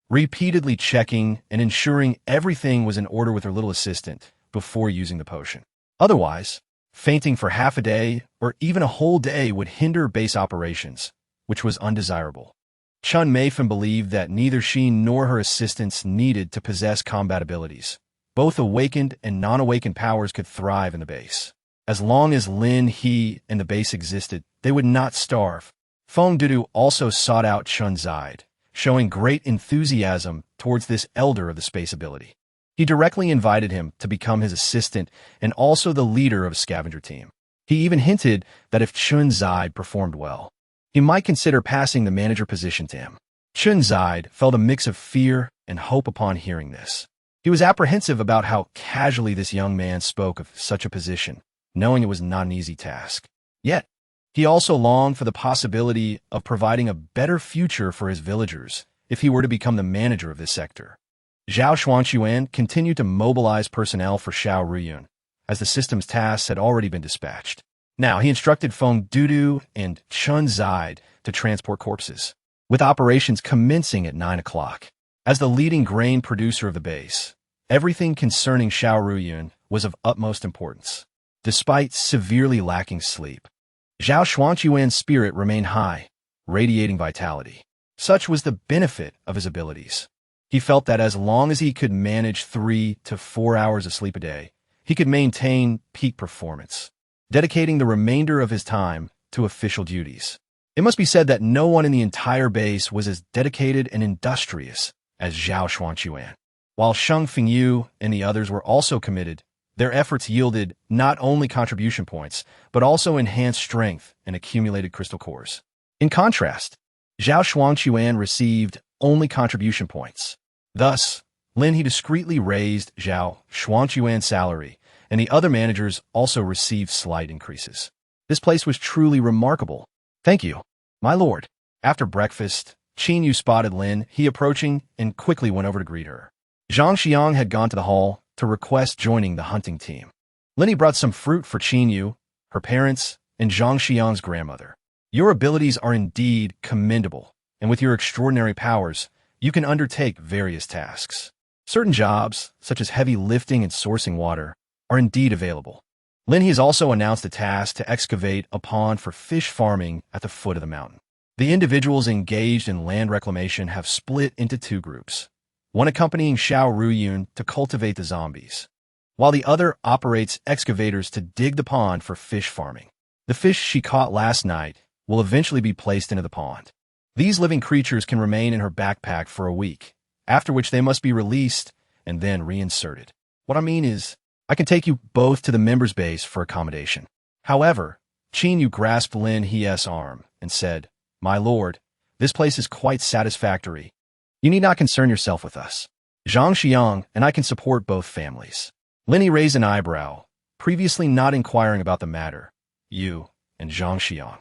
repeatedly checking and ensuring everything was in order with her little assistant before using the potion. Otherwise, fainting for half a day or even a whole day would hinder base operations, which was undesirable. Chun Meifan believed that neither she nor her assistants needed to possess combat abilities. Both awakened and non-awakened powers could thrive in the base. As long as Lin He and the base existed, they would not starve. Feng Dudu also sought out Chun Zide, showing great enthusiasm towards this elder of the space ability. He directly invited him to become his assistant and also the leader of a scavenger team. He even hinted that if Chun Zide performed well, he might consider passing the manager position to him. Chun Zide felt a mix of fear and hope upon hearing this. He was apprehensive about how casually this young man spoke of such a position, knowing it was not an easy task. Yet, he also longed for the possibility of providing a better future for his villagers if he were to become the manager of this sector. Zhao Xuanquan continued to mobilize personnel for Xiao Ruyun, as the system's tasks had already been dispatched. Now, he instructed Feng Dudu and Chun Zide to transport corpses, with operations commencing at 9 o'clock. As the leading grain producer of the base, everything concerning Xiao Ruyun was of utmost importance. Despite severely lacking sleep, Zhao Xuanquan's spirit remained high, radiating vitality. Such was the benefit of his abilities. He felt that as long as he could manage 3 to 4 hours of sleep a day, he could maintain peak performance, dedicating the remainder of his time to official duties. It must be said that no one in the entire base was as dedicated and industrious as Zhao Xuanquan. While Sheng Fengyu and the others were also committed, their efforts yielded not only contribution points, but also enhanced strength and accumulated crystal cores. In contrast, Zhao Xuanquan received only contribution points. Thus, Lin He discreetly raised Zhao Xuanquan's salary, and the other managers also received slight increases. This place was truly remarkable. Thank you, my lord. After breakfast, Qin Yu spotted Lin He approaching and quickly went over to greet her. Zhang Xiang had gone to the hall to request joining the hunting team. Lin He brought some fruit for Qin Yu, her parents, and Zhang Xiang's grandmother. Your abilities are indeed commendable, and with your extraordinary powers, you can undertake various tasks. Certain jobs, such as heavy lifting and sourcing water, are indeed available. Lin He has also announced a task to excavate a pond for fish farming at the foot of the mountain. The individuals engaged in land reclamation have split into 2 groups, one accompanying Xiao Ruyun to cultivate the zombies, while the other operates excavators to dig the pond for fish farming. The fish she caught last night will eventually be placed into the pond. These living creatures can remain in her backpack for a week, after which they must be released and then reinserted. What I mean is, I can take you both to the members' base for accommodation. However, Qin Yu grasped Lin He's arm and said, My lord, this place is quite satisfactory. You need not concern yourself with us. Zhang Xiang and I can support both families. Lin He raised an eyebrow, previously not inquiring about the matter. You and Zhang Xiang.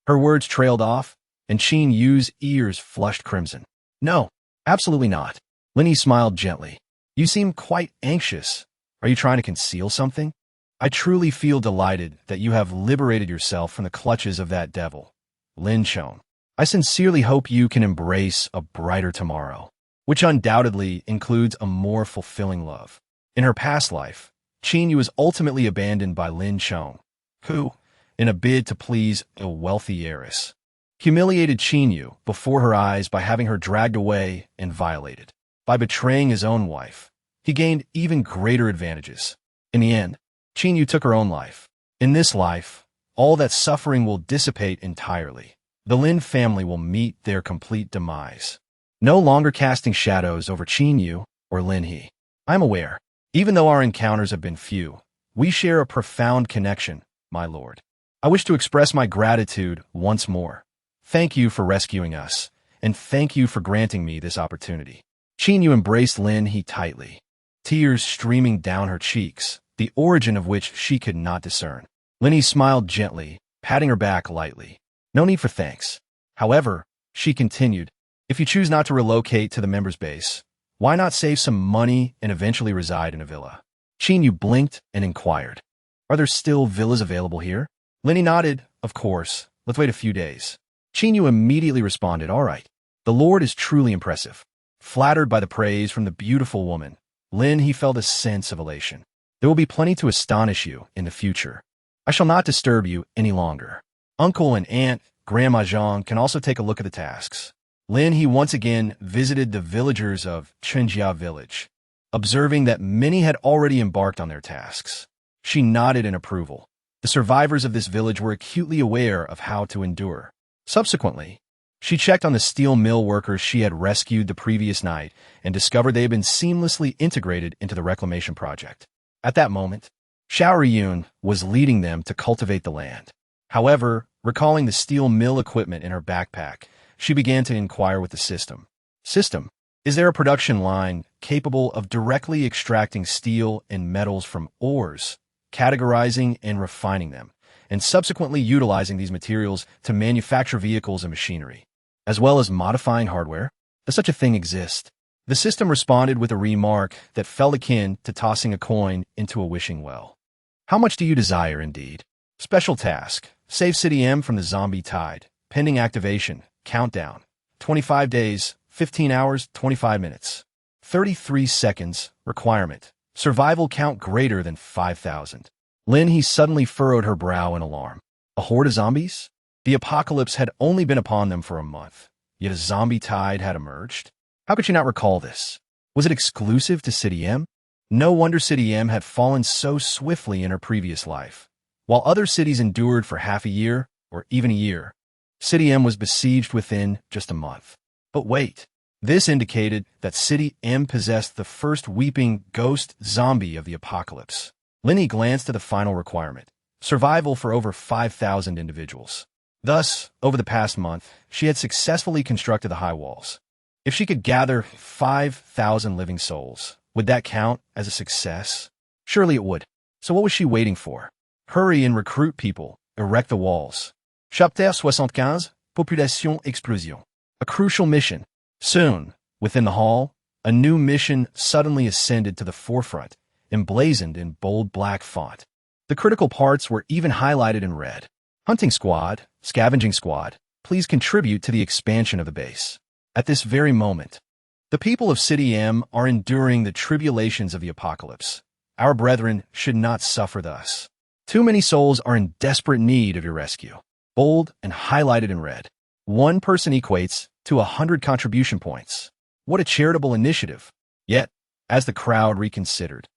Her words trailed off, and Qin Yu's ears flushed crimson. No, absolutely not. Lin He smiled gently. You seem quite anxious. Are you trying to conceal something? I truly feel delighted that you have liberated yourself from the clutches of that devil, Lin Chong. I sincerely hope you can embrace a brighter tomorrow, which undoubtedly includes a more fulfilling love. In her past life, Qin Yu was ultimately abandoned by Lin Chong, who, in a bid to please a wealthy heiress, humiliated Qin Yu before her eyes by having her dragged away and violated. By betraying his own wife, he gained even greater advantages. In the end, Qin Yu took her own life. In this life, all that suffering will dissipate entirely. The Lin family will meet their complete demise. No longer casting shadows over Qin Yu or Lin He. I'm aware. Even though our encounters have been few, we share a profound connection, my lord. I wish to express my gratitude once more. Thank you for rescuing us, and thank you for granting me this opportunity. Qin Yu embraced Lin He tightly, tears streaming down her cheeks, the origin of which she could not discern. Lin He smiled gently, patting her back lightly. No need for thanks. However, she continued, if you choose not to relocate to the members' base, why not save some money and eventually reside in a villa? Qin Yu blinked and inquired, are there still villas available here? Lin He nodded, of course. Let's wait a few days. Qin Yu immediately responded, all right. The Lord is truly impressive. Flattered by the praise from the beautiful woman, Lin He felt a sense of elation. There will be plenty to astonish you in the future. I shall not disturb you any longer. Uncle and Aunt, Grandma Zhang can also take a look at the tasks. Lin He once again visited the villagers of Chenjia village, observing that many had already embarked on their tasks. She nodded in approval. The survivors of this village were acutely aware of how to endure. Subsequently, she checked on the steel mill workers she had rescued the previous night and discovered they had been seamlessly integrated into the reclamation project. At that moment, Xiao Riyun was leading them to cultivate the land. However, recalling the steel mill equipment in her backpack, she began to inquire with the system. System, is there a production line capable of directly extracting steel and metals from ores, categorizing and refining them, and subsequently utilizing these materials to manufacture vehicles and machinery, as well as modifying hardware? Does such a thing exist? The system responded with a remark that felt akin to tossing a coin into a wishing well. How much do you desire, indeed? Special task. Save City M from the zombie tide. Pending activation. Countdown. 25 days, 15 hours, 25 minutes. 33 seconds. Requirement. Survival count greater than 5,000. Lin He suddenly furrowed her brow in alarm. A horde of zombies? The apocalypse had only been upon them for a month, yet a zombie tide had emerged. How could she not recall this? Was it exclusive to City M? No wonder City M had fallen so swiftly in her previous life. While other cities endured for half a year, or even a year, City M was besieged within just a month. But wait, this indicated that City M possessed the first weeping ghost zombie of the apocalypse. Lin He glanced at the final requirement, survival for over 5,000 individuals. Thus, over the past month, she had successfully constructed the high walls. If she could gather 5,000 living souls, would that count as a success? Surely it would. So what was she waiting for? Hurry and recruit people, erect the walls. Chapitre 75, Population Explosion. A crucial mission. Soon, within the hall, a new mission suddenly ascended to the forefront, emblazoned in bold black font. The critical parts were even highlighted in red. Hunting squad, scavenging squad, please contribute to the expansion of the base. At this very moment, the people of City M are enduring the tribulations of the apocalypse. Our brethren should not suffer thus. Too many souls are in desperate need of your rescue. Bold and highlighted in red. One person equates to 100 contribution points. What a charitable initiative. Yet, as the crowd reconsidered,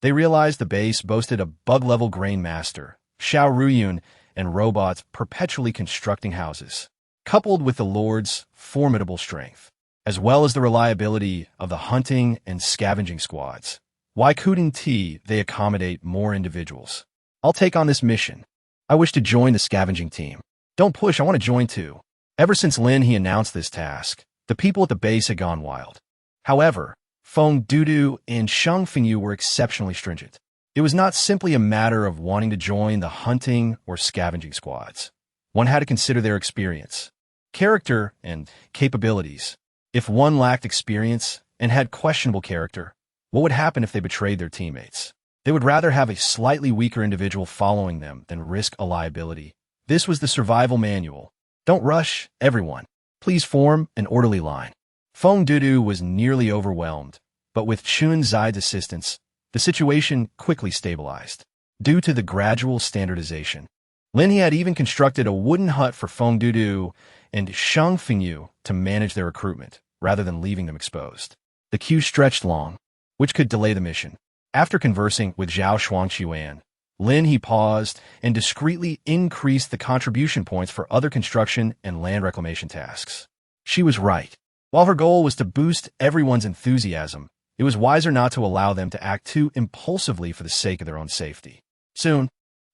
they realized the base boasted a bug-level grain master, Xiao Ruyun, and robots perpetually constructing houses, coupled with the Lord's formidable strength, as well as the reliability of the hunting and scavenging squads. Why couldn't they accommodate more individuals? I'll take on this mission. I wish to join the scavenging team. Don't push, I want to join too. Ever since Lin He announced this task, the people at the base had gone wild. However, Feng Dudu and Sheng Fengyu were exceptionally stringent. It was not simply a matter of wanting to join the hunting or scavenging squads. One had to consider their experience, character, and capabilities. If one lacked experience and had questionable character, what would happen if they betrayed their teammates? They would rather have a slightly weaker individual following them than risk a liability. This was the survival manual. Don't rush, everyone. Please form an orderly line. Feng Dudu was nearly overwhelmed, but with Chun Zai's assistance, the situation quickly stabilized. Due to the gradual standardization, Lin He had even constructed a wooden hut for Feng Dudu and Sheng Fengyu to manage their recruitment, rather than leaving them exposed. The queue stretched long, which could delay the mission. After conversing with Zhao Shuangqiuan, Lin He paused and discreetly increased the contribution points for other construction and land reclamation tasks. She was right. While her goal was to boost everyone's enthusiasm, it was wiser not to allow them to act too impulsively for the sake of their own safety. Soon,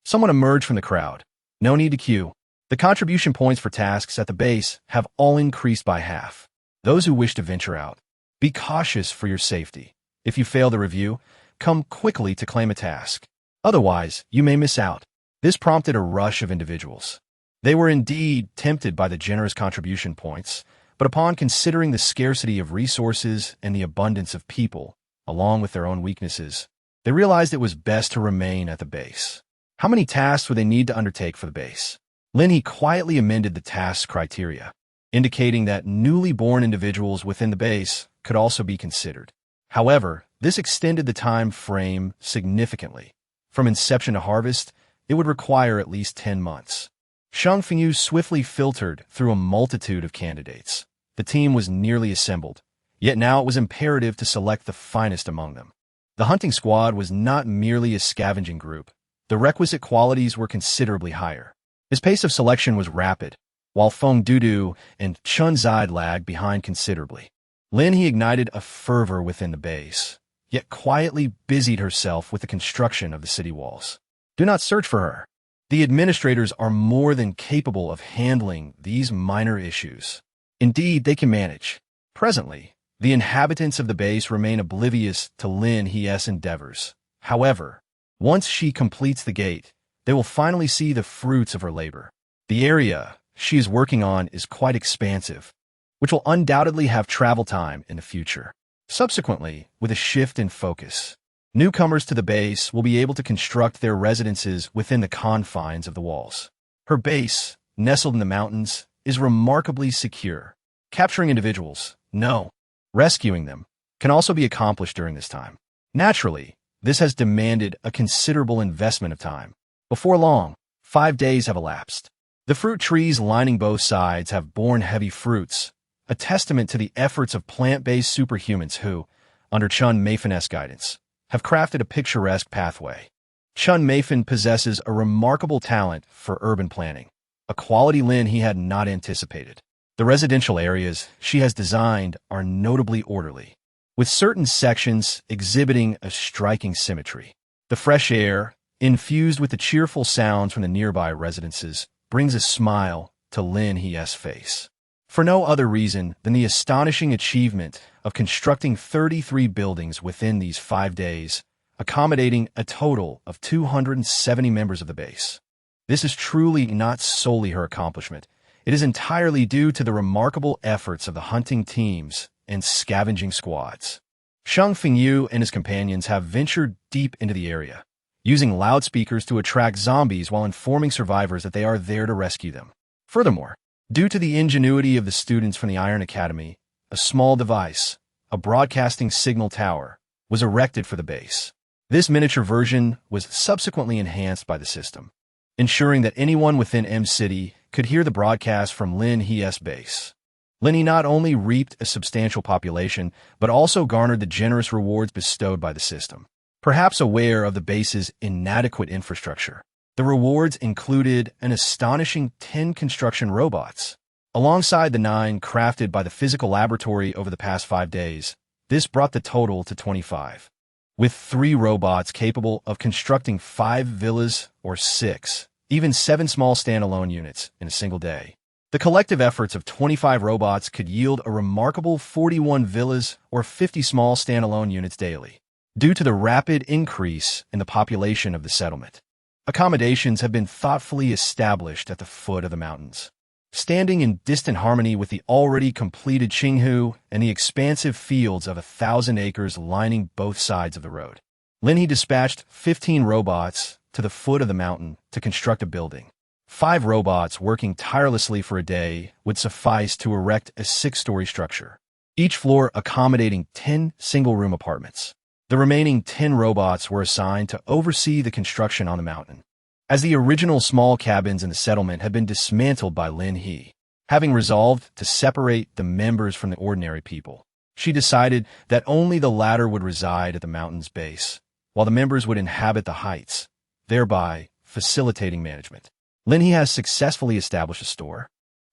someone emerged from the crowd. No need to queue. The contribution points for tasks at the base have all increased by half. Those who wish to venture out, be cautious for your safety. If you fail the review, come quickly to claim a task. Otherwise, you may miss out. This prompted a rush of individuals. They were indeed tempted by the generous contribution points, but upon considering the scarcity of resources and the abundance of people, along with their own weaknesses, they realized it was best to remain at the base. How many tasks would they need to undertake for the base? Lin He quietly amended the task criteria, indicating that newly born individuals within the base could also be considered. However, this extended the time frame significantly. From inception to harvest, it would require at least 10 months. Shang Fengyu swiftly filtered through a multitude of candidates. The team was nearly assembled, yet now it was imperative to select the finest among them. The hunting squad was not merely a scavenging group. The requisite qualities were considerably higher. His pace of selection was rapid, while Feng Dudu and Chun Zide lagged behind considerably. Lin He ignited a fervor within the base, yet quietly busied herself with the construction of the city walls. Do not search for her. The administrators are more than capable of handling these minor issues. Indeed, they can manage. Presently, the inhabitants of the base remain oblivious to Lin He's endeavors. However, once she completes the gate, they will finally see the fruits of her labor. The area she is working on is quite expansive, which will undoubtedly have travel time in the future. Subsequently, with a shift in focus, newcomers to the base will be able to construct their residences within the confines of the walls. Her base, nestled in the mountains, is remarkably secure. Capturing individuals, no. Rescuing them, can also be accomplished during this time. Naturally, this has demanded a considerable investment of time. Before long, 5 days have elapsed. The fruit trees lining both sides have borne heavy fruits, a testament to the efforts of plant-based superhumans who, under Chun Meifin's guidance, have crafted a picturesque pathway. Chun Meifin possesses a remarkable talent for urban planning, a quality Lin He had not anticipated. The residential areas she has designed are notably orderly, with certain sections exhibiting a striking symmetry. The fresh air, infused with the cheerful sounds from the nearby residences, brings a smile to Lin He's face. For no other reason than the astonishing achievement of constructing 33 buildings within these 5 days, accommodating a total of 270 members of the base. This is truly not solely her accomplishment. It is entirely due to the remarkable efforts of the hunting teams and scavenging squads. Shang Fengyu and his companions have ventured deep into the area, using loudspeakers to attract zombies while informing survivors that they are there to rescue them. Furthermore, due to the ingenuity of the students from the Iron Academy, a small device, a broadcasting signal tower, was erected for the base. This miniature version was subsequently enhanced by the system, ensuring that anyone within M-City could hear the broadcast from Lin He's base. Lin He not only reaped a substantial population, but also garnered the generous rewards bestowed by the system. Perhaps aware of the base's inadequate infrastructure, the rewards included an astonishing 10 construction robots. Alongside the 9 crafted by the physical laboratory over the past 5 days, this brought the total to 25. With 3 robots capable of constructing 5 villas or 6, even 7 small standalone units in a single day. The collective efforts of 25 robots could yield a remarkable 41 villas or 50 small standalone units daily. Due to the rapid increase in the population of the settlement, accommodations have been thoughtfully established at the foot of the mountains, standing in distant harmony with the already completed Qinghu and the expansive fields of 1,000 acres lining both sides of the road. Lin He dispatched 15 robots to the foot of the mountain to construct a building. 5 robots working tirelessly for a day would suffice to erect a 6-story structure, each floor accommodating 10 single-room apartments. The remaining 10 robots were assigned to oversee the construction on the mountain, as the original small cabins in the settlement had been dismantled by Lin He. Having resolved to separate the members from the ordinary people, she decided that only the latter would reside at the mountain's base, while the members would inhabit the heights, thereby facilitating management. Lin He has successfully established a store,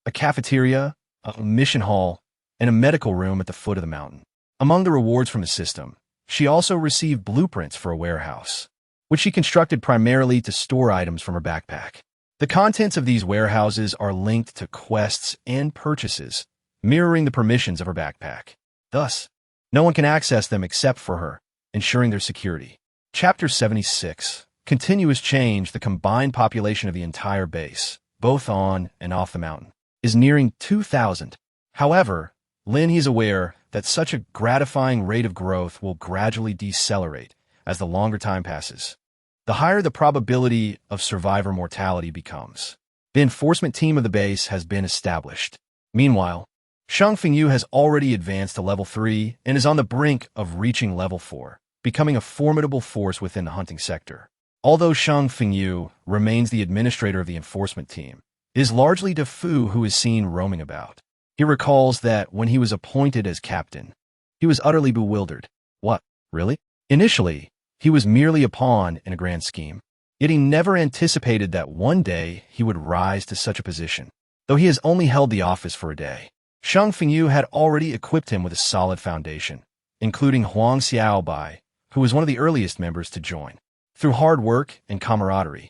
a cafeteria, a mission hall, and a medical room at the foot of the mountain. Among the rewards from the system, she also received blueprints for a warehouse, which she constructed primarily to store items from her backpack. The contents of these warehouses are linked to quests and purchases, mirroring the permissions of her backpack. Thus, no one can access them except for her, ensuring their security. Chapter 76. Continuous change. The combined population of the entire base, both on and off the mountain, is nearing 2,000. However, Lin He is aware that such a gratifying rate of growth will gradually decelerate as the longer time passes. The higher the probability of survivor mortality becomes. The enforcement team of the base has been established. Meanwhile, Shang Fengyu has already advanced to level 3 and is on the brink of reaching level 4, becoming a formidable force within the hunting sector. Although Shang Fengyu remains the administrator of the enforcement team, it is largely Du Fu who is seen roaming about. He recalls that when he was appointed as captain, he was utterly bewildered. What, really? Initially, he was merely a pawn in a grand scheme, yet he never anticipated that one day he would rise to such a position. Though he has only held the office for a day, Shang Fengyu had already equipped him with a solid foundation, including Huang Xiaobai, who was one of the earliest members to join. Through hard work and camaraderie,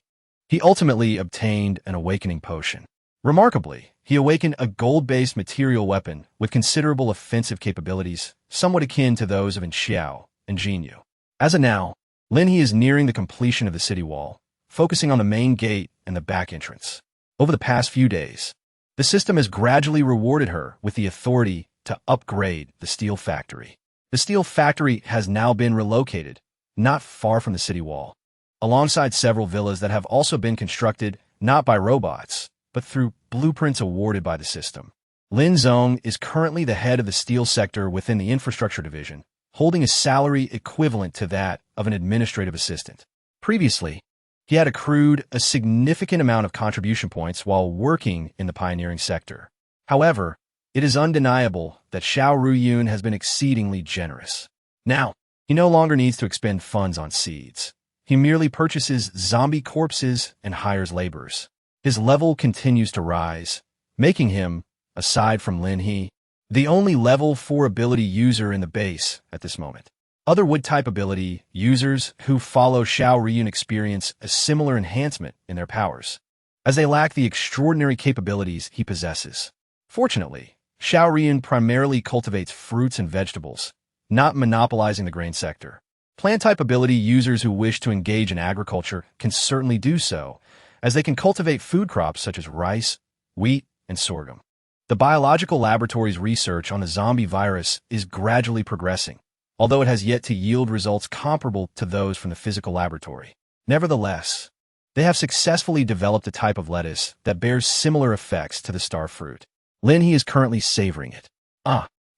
he ultimately obtained an awakening potion. Remarkably, he awakened a gold-based material weapon with considerable offensive capabilities, somewhat akin to those of Xiao and Jinyu. As of now, Lin He is nearing the completion of the city wall, focusing on the main gate and the back entrance. Over the past few days, the system has gradually rewarded her with the authority to upgrade the steel factory. The steel factory has now been relocated, not far from the city wall, alongside several villas that have also been constructed not by robots, but through blueprints awarded by the system. Lin Zong is currently the head of the steel sector within the infrastructure division, holding a salary equivalent to that of an administrative assistant. Previously, he had accrued a significant amount of contribution points while working in the pioneering sector. However, it is undeniable that Xiao Ruyun has been exceedingly generous. Now, he no longer needs to expend funds on seeds. He merely purchases zombie corpses and hires laborers. His level continues to rise, making him, aside from Lin He, the only level 4 ability user in the base at this moment. Other wood-type ability users who follow Xiao Ruyun experience a similar enhancement in their powers, as they lack the extraordinary capabilities he possesses. Fortunately, Xiao Ruyun primarily cultivates fruits and vegetables, not monopolizing the grain sector. Plant-type ability users who wish to engage in agriculture can certainly do so, as they can cultivate food crops such as rice, wheat, and sorghum. The biological laboratory's research on the zombie virus is gradually progressing, although it has yet to yield results comparable to those from the physical laboratory. Nevertheless, they have successfully developed a type of lettuce that bears similar effects to the star fruit. Lin He is currently savoring it.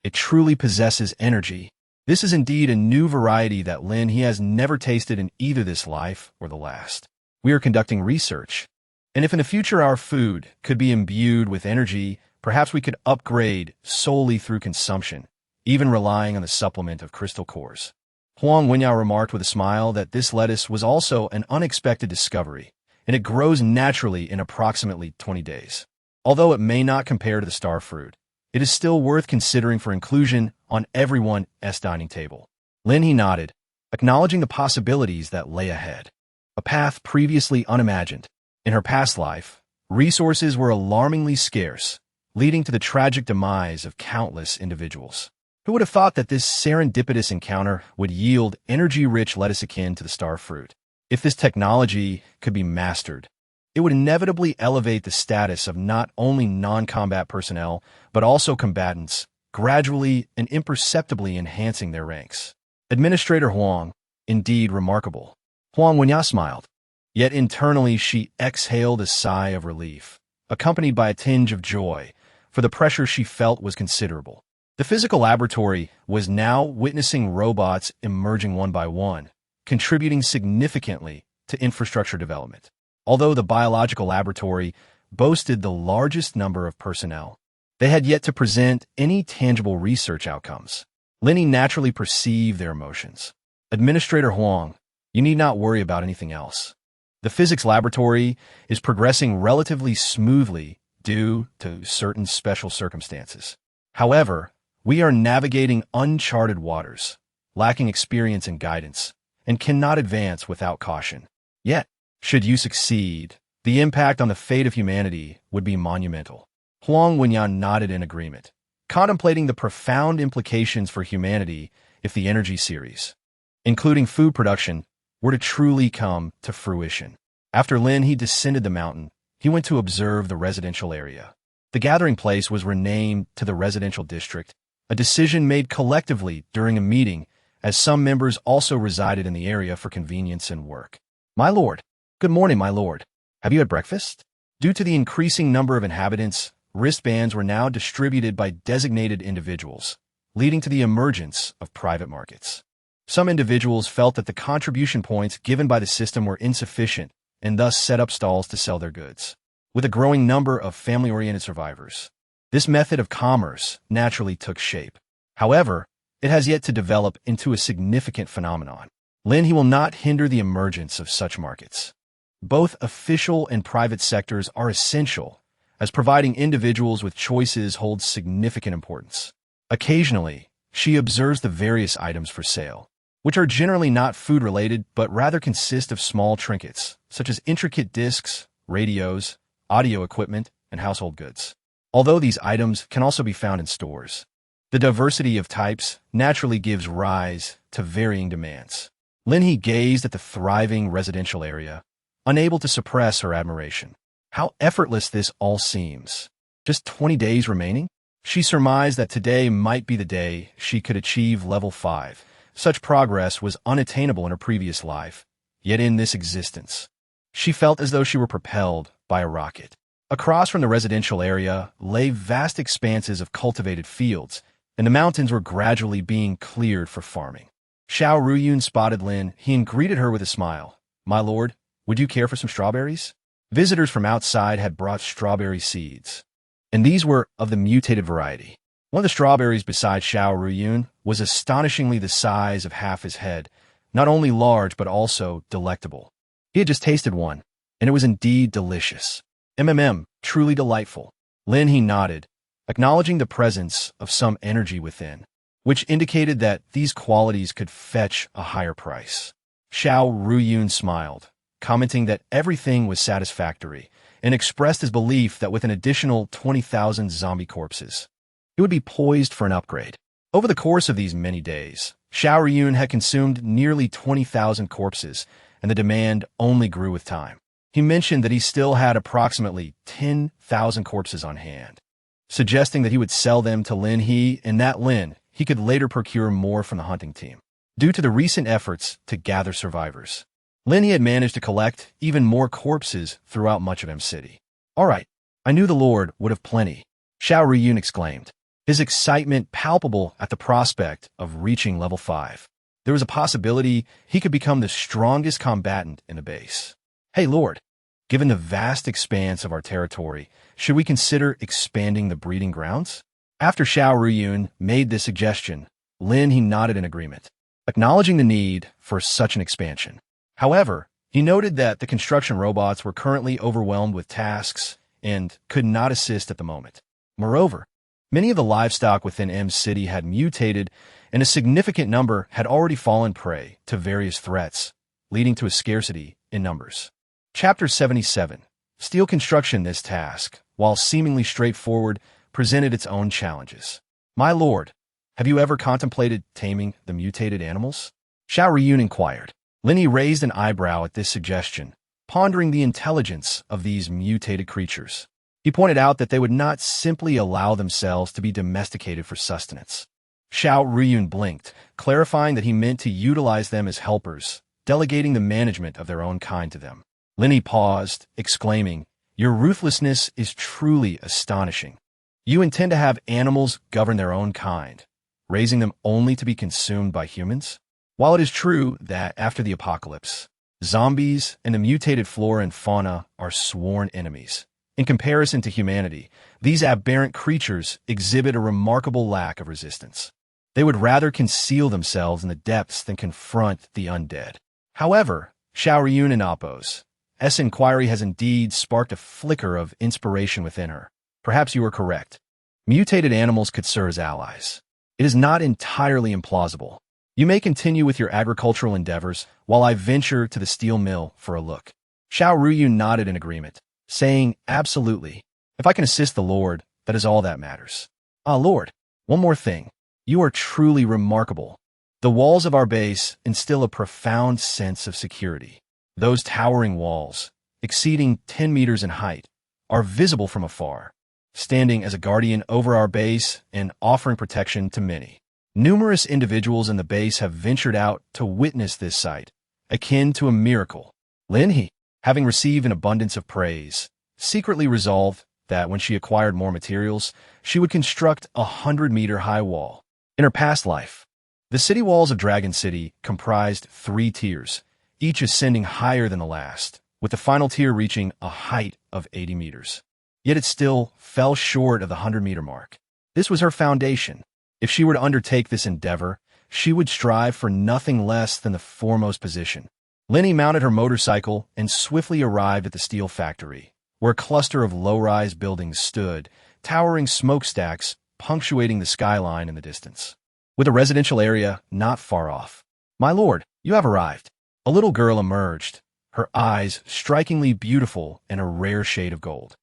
It truly possesses energy. This is indeed a new variety that Lin He has never tasted in either this life or the last. We are conducting research, and if in the future our food could be imbued with energy, perhaps we could upgrade solely through consumption, even relying on the supplement of crystal cores. Huang Wenyao remarked with a smile that this lettuce was also an unexpected discovery, and it grows naturally in approximately 20 days. Although it may not compare to the star fruit, it is still worth considering for inclusion on everyone's dining table. Lin He nodded, acknowledging the possibilities that lay ahead. A path previously unimagined. In her past life, resources were alarmingly scarce, leading to the tragic demise of countless individuals. Who would have thought that this serendipitous encounter would yield energy-rich lettuce akin to the star fruit? If this technology could be mastered, it would inevitably elevate the status of not only non-combat personnel, but also combatants, gradually and imperceptibly enhancing their ranks. Administrator Huang, indeed remarkable. Huang Wenyao smiled, yet internally she exhaled a sigh of relief, accompanied by a tinge of joy, for the pressure she felt was considerable. The physical laboratory was now witnessing robots emerging one by one, contributing significantly to infrastructure development. Although the biological laboratory boasted the largest number of personnel, they had yet to present any tangible research outcomes. Lin He naturally perceived their emotions. Administrator Huang, you need not worry about anything else. The physics laboratory is progressing relatively smoothly due to certain special circumstances. However, we are navigating uncharted waters, lacking experience and guidance, and cannot advance without caution. Yet, should you succeed, the impact on the fate of humanity would be monumental. Huang Wenyan nodded in agreement, contemplating the profound implications for humanity if the energy series, including food production, were to truly come to fruition. After Lin He descended the mountain, he went to observe the residential area. The gathering place was renamed to the residential district, a decision made collectively during a meeting, as some members also resided in the area for convenience and work. My lord. Good morning, my lord. Have you had breakfast? Due to the increasing number of inhabitants, wristbands were now distributed by designated individuals, leading to the emergence of private markets. Some individuals felt that the contribution points given by the system were insufficient and thus set up stalls to sell their goods. With a growing number of family-oriented survivors, this method of commerce naturally took shape. However, it has yet to develop into a significant phenomenon. Lin He will not hinder the emergence of such markets. Both official and private sectors are essential, as providing individuals with choices holds significant importance. Occasionally, she observes the various items for sale, which are generally not food-related but rather consist of small trinkets, such as intricate discs, radios, audio equipment, and household goods. Although these items can also be found in stores, the diversity of types naturally gives rise to varying demands. Lin He gazed at the thriving residential area, unable to suppress her admiration. How effortless this all seems. Just 20 days remaining? She surmised that today might be the day she could achieve level 5. Such progress was unattainable in her previous life, yet in this existence, she felt as though she were propelled by a rocket. Across from the residential area lay vast expanses of cultivated fields, and the mountains were gradually being cleared for farming. Xiao Ruyun spotted Lin He and greeted her with a smile. My lord, would you care for some strawberries? Visitors from outside had brought strawberry seeds, and these were of the mutated variety. One of the strawberries beside Xiao Ruyun was astonishingly the size of half his head, not only large but also delectable. He had just tasted one, and it was indeed delicious. Truly delightful. Lin He nodded, acknowledging the presence of some energy within, which indicated that these qualities could fetch a higher price. Xiao Ruyun smiled, commenting that everything was satisfactory, and expressed his belief that with an additional 20,000 zombie corpses, he would be poised for an upgrade. Over the course of these many days, Xiao Ruyun had consumed nearly 20,000 corpses, and the demand only grew with time. He mentioned that he still had approximately 10,000 corpses on hand, suggesting that he would sell them to Lin He, and that he could later procure more from the hunting team. Due to the recent efforts to gather survivors, Lin He had managed to collect even more corpses throughout much of M City. All right, I knew the Lord would have plenty, Xiao Ruyun exclaimed, his excitement palpable at the prospect of reaching level 5. There was a possibility he could become the strongest combatant in the base. Hey Lord, given the vast expanse of our territory, should we consider expanding the breeding grounds? After Xiao Ruyun made this suggestion, Lin He nodded in agreement, acknowledging the need for such an expansion. However, he noted that the construction robots were currently overwhelmed with tasks and could not assist at the moment. Moreover, many of the livestock within M City had mutated, and a significant number had already fallen prey to various threats, leading to a scarcity in numbers. Chapter 77. Steel construction. This task, while seemingly straightforward, presented its own challenges. My lord, have you ever contemplated taming the mutated animals? Xiao Ruyun inquired. Lin He raised an eyebrow at this suggestion, pondering the intelligence of these mutated creatures. He pointed out that they would not simply allow themselves to be domesticated for sustenance. Xiao Ruyun blinked, clarifying that he meant to utilize them as helpers, delegating the management of their own kind to them. Lin He paused, exclaiming, Your ruthlessness is truly astonishing. You intend to have animals govern their own kind, raising them only to be consumed by humans? While it is true that after the apocalypse, zombies and the mutated flora and fauna are sworn enemies, in comparison to humanity, these aberrant creatures exhibit a remarkable lack of resistance. They would rather conceal themselves in the depths than confront the undead. However, Xiao Ruyun oppose, S inquiry has indeed sparked a flicker of inspiration within her. Perhaps you are correct. Mutated animals could serve as allies. It is not entirely implausible. You may continue with your agricultural endeavors while I venture to the steel mill for a look. Xiao Ruyu nodded in agreement, saying, absolutely. If I can assist the Lord, that is all that matters. Ah, Lord, one more thing. You are truly remarkable. The walls of our base instill a profound sense of security. Those towering walls, exceeding 10 meters in height, are visible from afar, standing as a guardian over our base and offering protection to many. Numerous individuals in the base have ventured out to witness this sight, akin to a miracle. Lin He, having received an abundance of praise, secretly resolved that when she acquired more materials, she would construct a 100-meter-high wall. In her past life, the city walls of Dragon City comprised 3 tiers, each ascending higher than the last, with the final tier reaching a height of 80 meters. Yet it still fell short of the 100-meter mark. This was her foundation. If she were to undertake this endeavor, she would strive for nothing less than the foremost position. Lin He mounted her motorcycle and swiftly arrived at the steel factory, where a cluster of low-rise buildings stood, towering smokestacks punctuating the skyline in the distance, with a residential area not far off. My lord, you have arrived. A little girl emerged, her eyes strikingly beautiful in a rare shade of gold.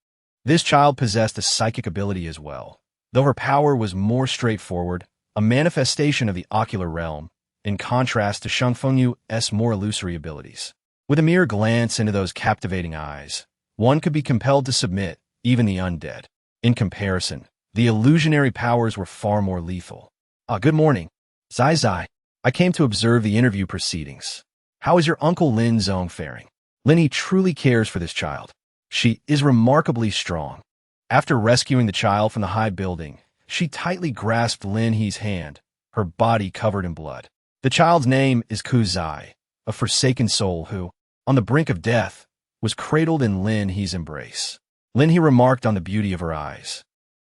This child possessed a psychic ability as well, though her power was more straightforward, a manifestation of the ocular realm, in contrast to Shangfengyu's more illusory abilities. With a mere glance into those captivating eyes, one could be compelled to submit, even the undead. In comparison, the illusionary powers were far more lethal. Good morning. Zai Zai. I came to observe the interview proceedings. How is your uncle Lin Zong faring? Lin He truly cares for this child. She is remarkably strong. After rescuing the child from the high building, she tightly grasped Lin He's hand, her body covered in blood. The child's name is Ku Zai, a forsaken soul who, on the brink of death, was cradled in Lin He's embrace. Lin He remarked on the beauty of her eyes.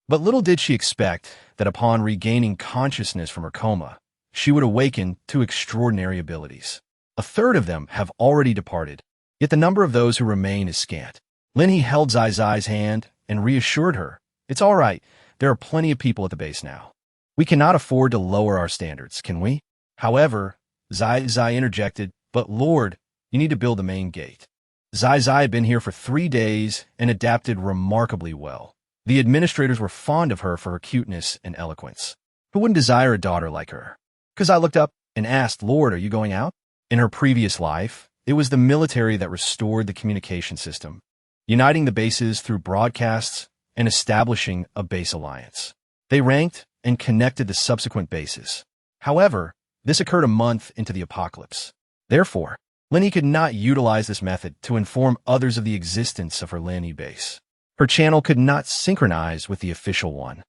But little did she expect that upon regaining consciousness from her coma, she would awaken to extraordinary abilities. A third of them have already departed, yet the number of those who remain is scant. Lin He held Zai Zai's hand and reassured her, it's all right, there are plenty of people at the base now. We cannot afford to lower our standards, can we? However, Zai Zai interjected, but Lord, you need to build the main gate. Zai Zai had been here for 3 days and adapted remarkably well. The administrators were fond of her for her cuteness and eloquence. Who wouldn't desire a daughter like her? Kazai looked up and asked, Lord, are you going out? In her previous life, it was the military that restored the communication system, uniting the bases through broadcasts and establishing a base alliance. They ranked and connected the subsequent bases. However, this occurred a month into the apocalypse. Therefore, Lin He could not utilize this method to inform others of the existence of her Lin He base. Her channel could not synchronize with the official one,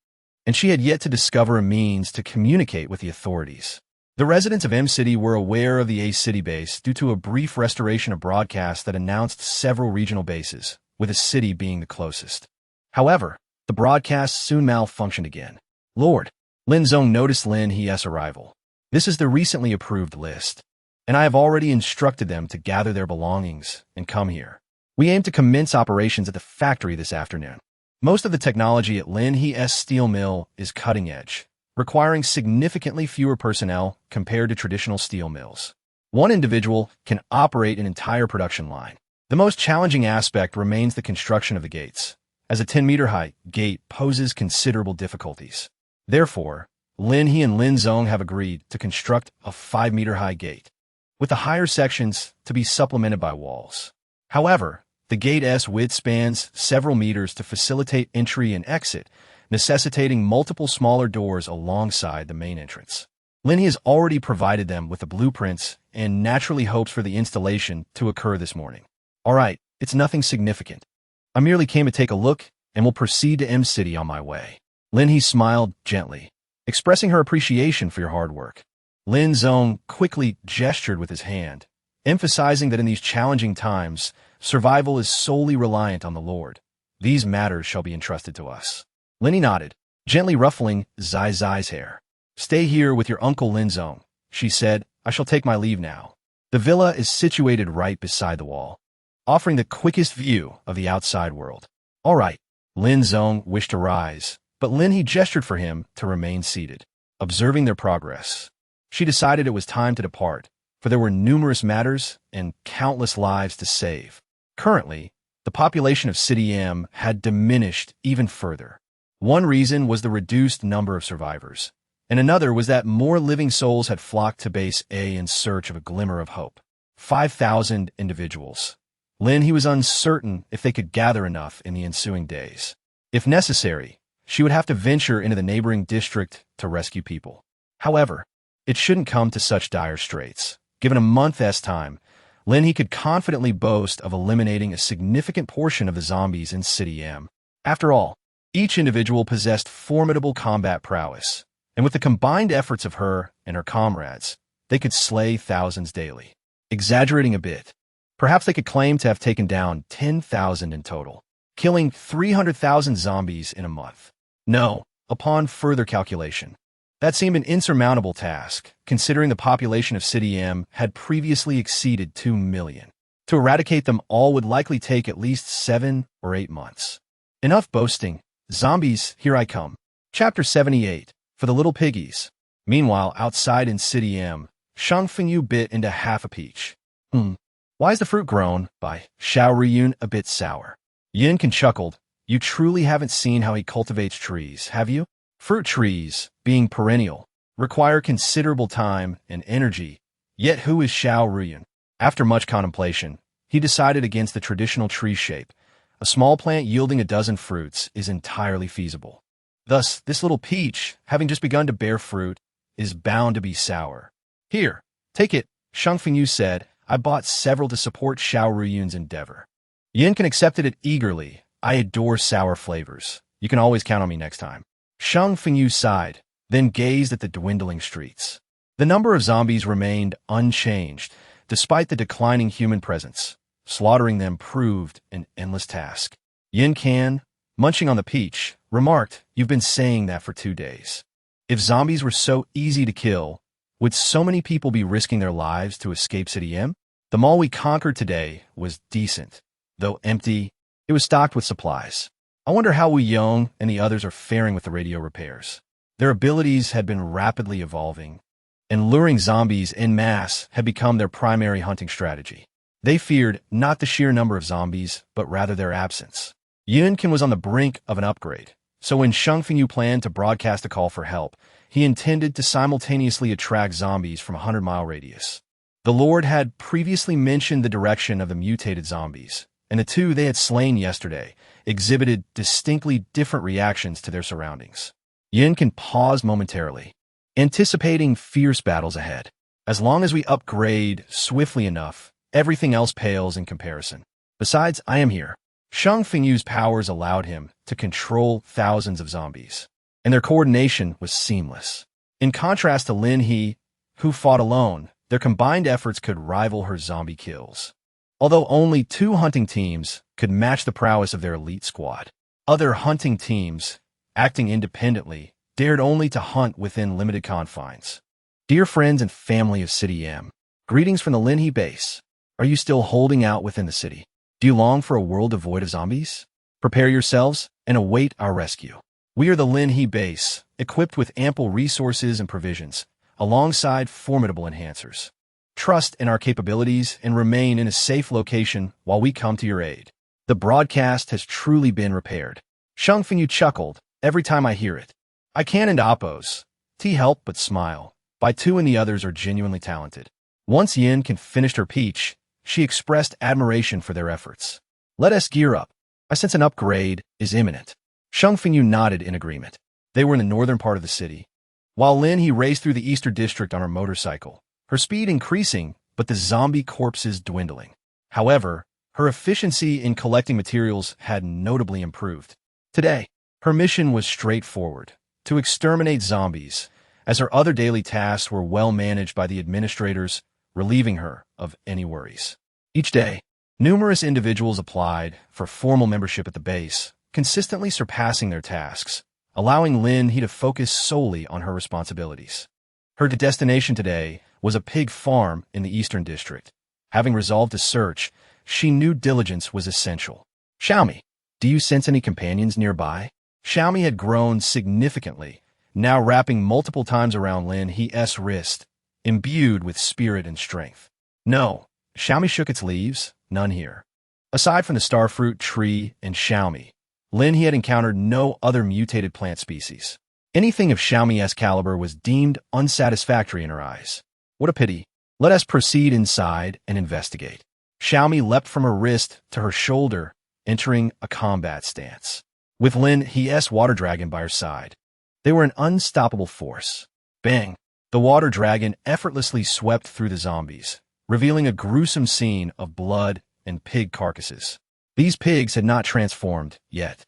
and she had yet to discover a means to communicate with the authorities. The residents of M City were aware of the A City base due to a brief restoration of broadcasts that announced several regional bases, with a city being the closest. However, the broadcasts soon malfunctioned again. Lord, Lin Zong noticed Lin He's arrival. This is the recently approved list, and I have already instructed them to gather their belongings and come here. We aim to commence operations at the factory this afternoon. Most of the technology at Lin He's steel mill is cutting edge, requiring significantly fewer personnel compared to traditional steel mills. One individual can operate an entire production line. The most challenging aspect remains the construction of the gates, as a 10-meter-high gate poses considerable difficulties. Therefore, Lin He and Lin Zong have agreed to construct a 5-meter-high gate, with the higher sections to be supplemented by walls. However, the gate's width spans several meters to facilitate entry and exit, necessitating multiple smaller doors alongside the main entrance. Lin He has already provided them with the blueprints and naturally hopes for the installation to occur this morning. All right, it's nothing significant. I merely came to take a look and will proceed to M City on my way. Lin He smiled gently, expressing her appreciation for your hard work. Lin Zong quickly gestured with his hand, emphasizing that in these challenging times, survival is solely reliant on the Lord. These matters shall be entrusted to us. Lin He nodded, gently ruffling Zai Zai's hair. Stay here with your uncle Lin Zong, she said. I shall take my leave now. The villa is situated right beside the wall. offering the quickest view of the outside world. All right, Lin Zong wished to rise, but Lin He gestured for him to remain seated, observing their progress. She decided it was time to depart, for there were numerous matters and countless lives to save. Currently, the population of City M had diminished even further. One reason was the reduced number of survivors, and another was that more living souls had flocked to base.A in search of a glimmer of hope. 5,000 individuals. Lin He was uncertain if they could gather enough in the ensuing days. If necessary, she would have to venture into the neighboring district to rescue people. However, it shouldn't come to such dire straits. Given a month's time, Lin He could confidently boast of eliminating a significant portion of the zombies in City M. After all, each individual possessed formidable combat prowess, and with the combined efforts of her and her comrades, they could slay thousands daily. Exaggerating a bit, perhaps they could claim to have taken down 10,000 in total, killing 300,000 zombies in a month. No, upon further calculation, that seemed an insurmountable task, considering the population of City M had previously exceeded 2 million. To eradicate them all would likely take at least 7 or 8 months. Enough boasting. Zombies, here I come. Chapter 78, for the little piggies. Meanwhile, outside in City M, Shang Fengyu bit into half a peach. Why is the fruit grown by Xiao Riyun a bit sour? Yin Kan chuckled. You truly haven't seen how he cultivates trees, have you? Fruit trees, being perennial, require considerable time and energy. Yet who is Xiao Riyun? After much contemplation, he decided against the traditional tree shape. A small plant yielding a dozen fruits is entirely feasible. Thus, this little peach, having just begun to bear fruit, is bound to be sour. Here, take it, Shang Fengyu said. I bought several to support Xiao Riyun's endeavor. Yin Kan accepted it eagerly. I adore sour flavors. You can always count on me next time. Shang Fengyu sighed, then gazed at the dwindling streets. The number of zombies remained unchanged, despite the declining human presence. Slaughtering them proved an endless task. Yin Kan, munching on the peach, remarked, You've been saying that for 2 days. If zombies were so easy to kill, would so many people be risking their lives to escape City M? The mall we conquered today was decent. Though empty, it was stocked with supplies. I wonder how Wu Yong and the others are faring with the radio repairs. Their abilities had been rapidly evolving, and luring zombies en masse had become their primary hunting strategy. They feared not the sheer number of zombies, but rather their absence. Yin Kan was on the brink of an upgrade, so when Shang Fengyu planned to broadcast a call for help, he intended to simultaneously attract zombies from a 100-mile radius. The Lord had previously mentioned the direction of the mutated zombies, and the two they had slain yesterday exhibited distinctly different reactions to their surroundings. Yin Kan paused momentarily, anticipating fierce battles ahead. As long as we upgrade swiftly enough, everything else pales in comparison. Besides, I am here. Shang Fengyu's powers allowed him to control thousands of zombies, and their coordination was seamless. In contrast to Lin He, who fought alone, their combined efforts could rival her zombie kills. Although only 2 hunting teams could match the prowess of their elite squad, other hunting teams, acting independently, dared only to hunt within limited confines. Dear friends and family of City M, greetings from the Lin He base. Are you still holding out within the city? Do you long for a world devoid of zombies? Prepare yourselves and await our rescue. We are the Lin He base, equipped with ample resources and provisions, alongside formidable enhancers. Trust in our capabilities and remain in a safe location while we come to your aid. The broadcast has truly been repaired. Shang Fengyu chuckled every time I hear it. I can't and oppose. T help but smile. By 2 and the others are genuinely talented. Once Yin Kan finished her peach, she expressed admiration for their efforts. Let us gear up. I sense an upgrade is imminent. Shang Fengyu nodded in agreement. They were in the northern part of the city, while Lin He raced through the eastern district on her motorcycle, her speed increasing, but the zombie corpses dwindling. However, her efficiency in collecting materials had notably improved. Today, her mission was straightforward, to exterminate zombies, as her other daily tasks were well managed by the administrators, relieving her of any worries. Each day, numerous individuals applied for formal membership at the base, consistently surpassing their tasks, allowing Lin He to focus solely on her responsibilities. Her destination today was a pig farm in the eastern district. Having resolved to search, she knew diligence was essential. Xiaomi, do you sense any companions nearby? Xiaomi had grown significantly, now wrapping multiple times around Lin He's wrist, imbued with spirit and strength. No, Xiaomi shook its leaves, none here. Aside from the starfruit tree and Xiaomi, Lin He had encountered no other mutated plant species. Anything of Xiaomi's caliber was deemed unsatisfactory in her eyes. What a pity. Let us proceed inside and investigate. Xiaomi leapt from her wrist to her shoulder, entering a combat stance. With Lin He's water dragon by her side, they were an unstoppable force. Bang! The water dragon effortlessly swept through the zombies, revealing a gruesome scene of blood and pig carcasses. These pigs had not transformed yet.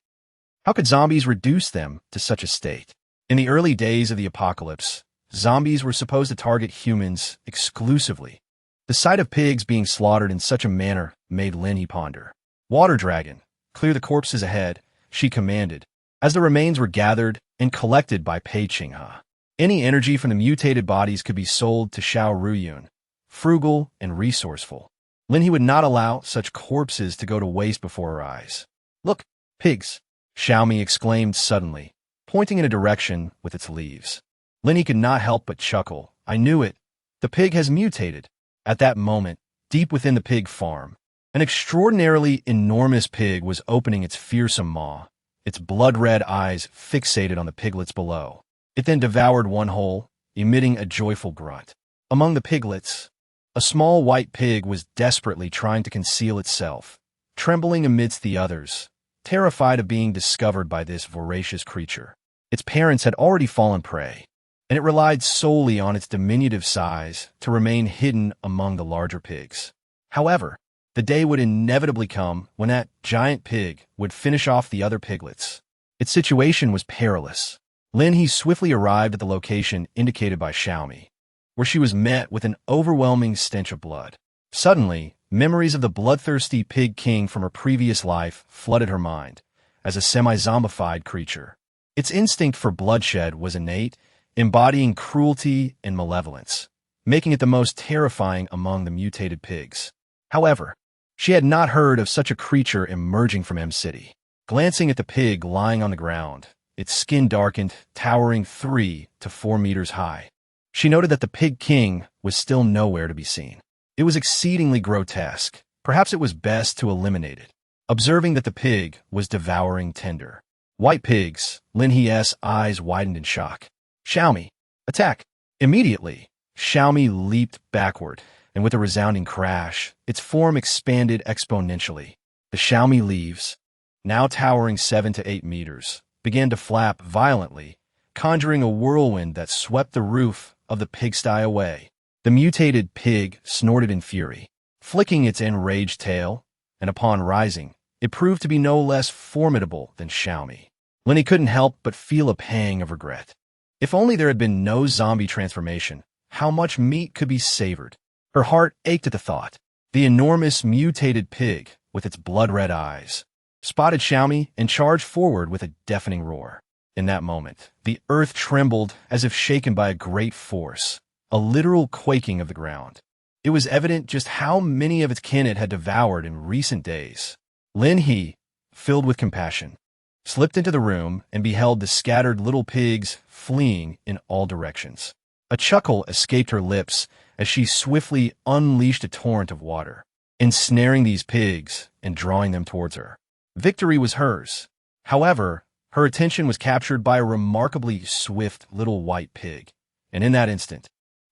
How could zombies reduce them to such a state? In the early days of the apocalypse, zombies were supposed to target humans exclusively. The sight of pigs being slaughtered in such a manner made Lin He ponder. Water dragon, clear the corpses ahead, she commanded, as the remains were gathered and collected by Pei Qinghe. Any energy from the mutated bodies could be sold to Xiao Ruyun, frugal and resourceful. Lin He would not allow such corpses to go to waste before her eyes. Look, pigs! Xiaomi exclaimed suddenly, pointing in a direction with its leaves. Lin He could not help but chuckle. I knew it. The pig has mutated. At that moment, deep within the pig farm, an extraordinarily enormous pig was opening its fearsome maw, its blood-red eyes fixated on the piglets below. It then devoured one whole, emitting a joyful grunt. Among the piglets, a small white pig was desperately trying to conceal itself, trembling amidst the others, terrified of being discovered by this voracious creature. Its parents had already fallen prey, and it relied solely on its diminutive size to remain hidden among the larger pigs. However, the day would inevitably come when that giant pig would finish off the other piglets. Its situation was perilous. Lin He swiftly arrived at the location indicated by Xiaomi, where she was met with an overwhelming stench of blood. Suddenly, memories of the bloodthirsty pig king from her previous life flooded her mind as a semi-zombified creature. Its instinct for bloodshed was innate, embodying cruelty and malevolence, making it the most terrifying among the mutated pigs. However, she had not heard of such a creature emerging from M-City. Glancing at the pig lying on the ground, its skin darkened, towering 3 to 4 meters high, she noted that the pig king was still nowhere to be seen. It was exceedingly grotesque. Perhaps it was best to eliminate it. Observing that the pig was devouring tender white pigs, Lin He's eyes widened in shock. Xiaomi, attack! Immediately, Xiaomi leaped backward, and with a resounding crash, its form expanded exponentially. The Xiaomi leaves, now towering 7 to 8 meters, began to flap violently, conjuring a whirlwind that swept the roof of the pigsty away. The mutated pig snorted in fury, flicking its enraged tail, and upon rising, it proved to be no less formidable than Xiaomi. Lin He couldn't help but feel a pang of regret. If only there had been no zombie transformation, how much meat could be savored. Her heart ached at the thought. The enormous mutated pig, with its blood-red eyes, spotted Xiaomi and charged forward with a deafening roar. In that moment, the earth trembled as if shaken by a great force, a literal quaking of the ground. It was evident just how many of its kin it had devoured in recent days. Lin He, filled with compassion, slipped into the room and beheld the scattered little pigs fleeing in all directions. A chuckle escaped her lips as she swiftly unleashed a torrent of water, ensnaring these pigs and drawing them towards her. Victory was hers. However, her attention was captured by a remarkably swift little white pig, and in that instant,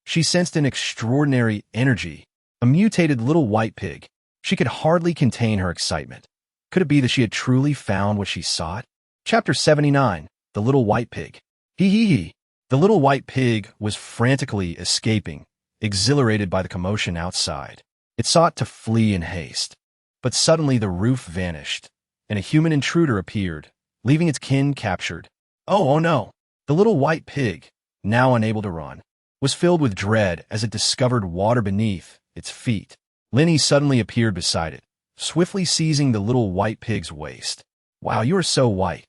she sensed an extraordinary energy. A mutated little white pig. She could hardly contain her excitement. Could it be that she had truly found what she sought? Chapter 79. The Little White Pig. Hee. The little white pig was frantically escaping, exhilarated by the commotion outside. It sought to flee in haste. But suddenly the roof vanished, and a human intruder appeared, leaving its kin captured. Oh no! The little white pig, now unable to run, was filled with dread as it discovered water beneath its feet. Lin He suddenly appeared beside it, swiftly seizing the little white pig's waist. Wow, you are so white.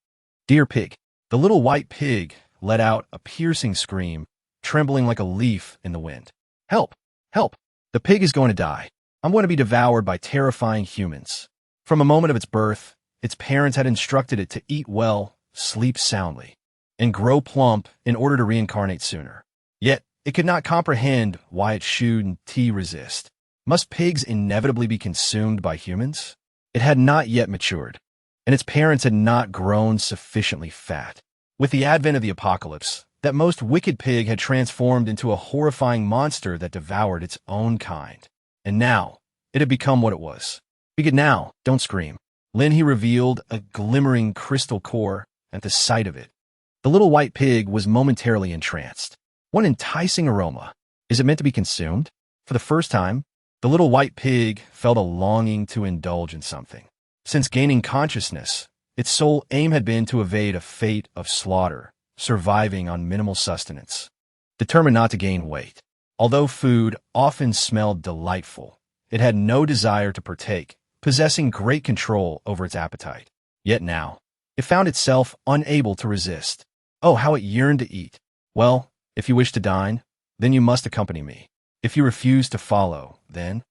Dear pig. The little white pig let out a piercing scream, trembling like a leaf in the wind. Help! Help! The pig is going to die. I'm going to be devoured by terrifying humans. From a moment of its birth, its parents had instructed it to eat well, sleep soundly, and grow plump in order to reincarnate sooner. Yet, it could not comprehend why it shouldn't resist. Must pigs inevitably be consumed by humans? It had not yet matured, and its parents had not grown sufficiently fat. With the advent of the apocalypse, that most wicked pig had transformed into a horrifying monster that devoured its own kind. And now, it had become what it was. Begin now, don't scream. Lin He revealed a glimmering crystal core at the sight of it. The little white pig was momentarily entranced. What enticing aroma! Is it meant to be consumed? For the first time, the little white pig felt a longing to indulge in something. Since gaining consciousness, its sole aim had been to evade a fate of slaughter, surviving on minimal sustenance. Determined not to gain weight, although food often smelled delightful, it had no desire to partake, possessing great control over its appetite. Yet now, it found itself unable to resist. Oh, how it yearned to eat! Well, if you wish to dine, then you must accompany me. If you refuse to follow, then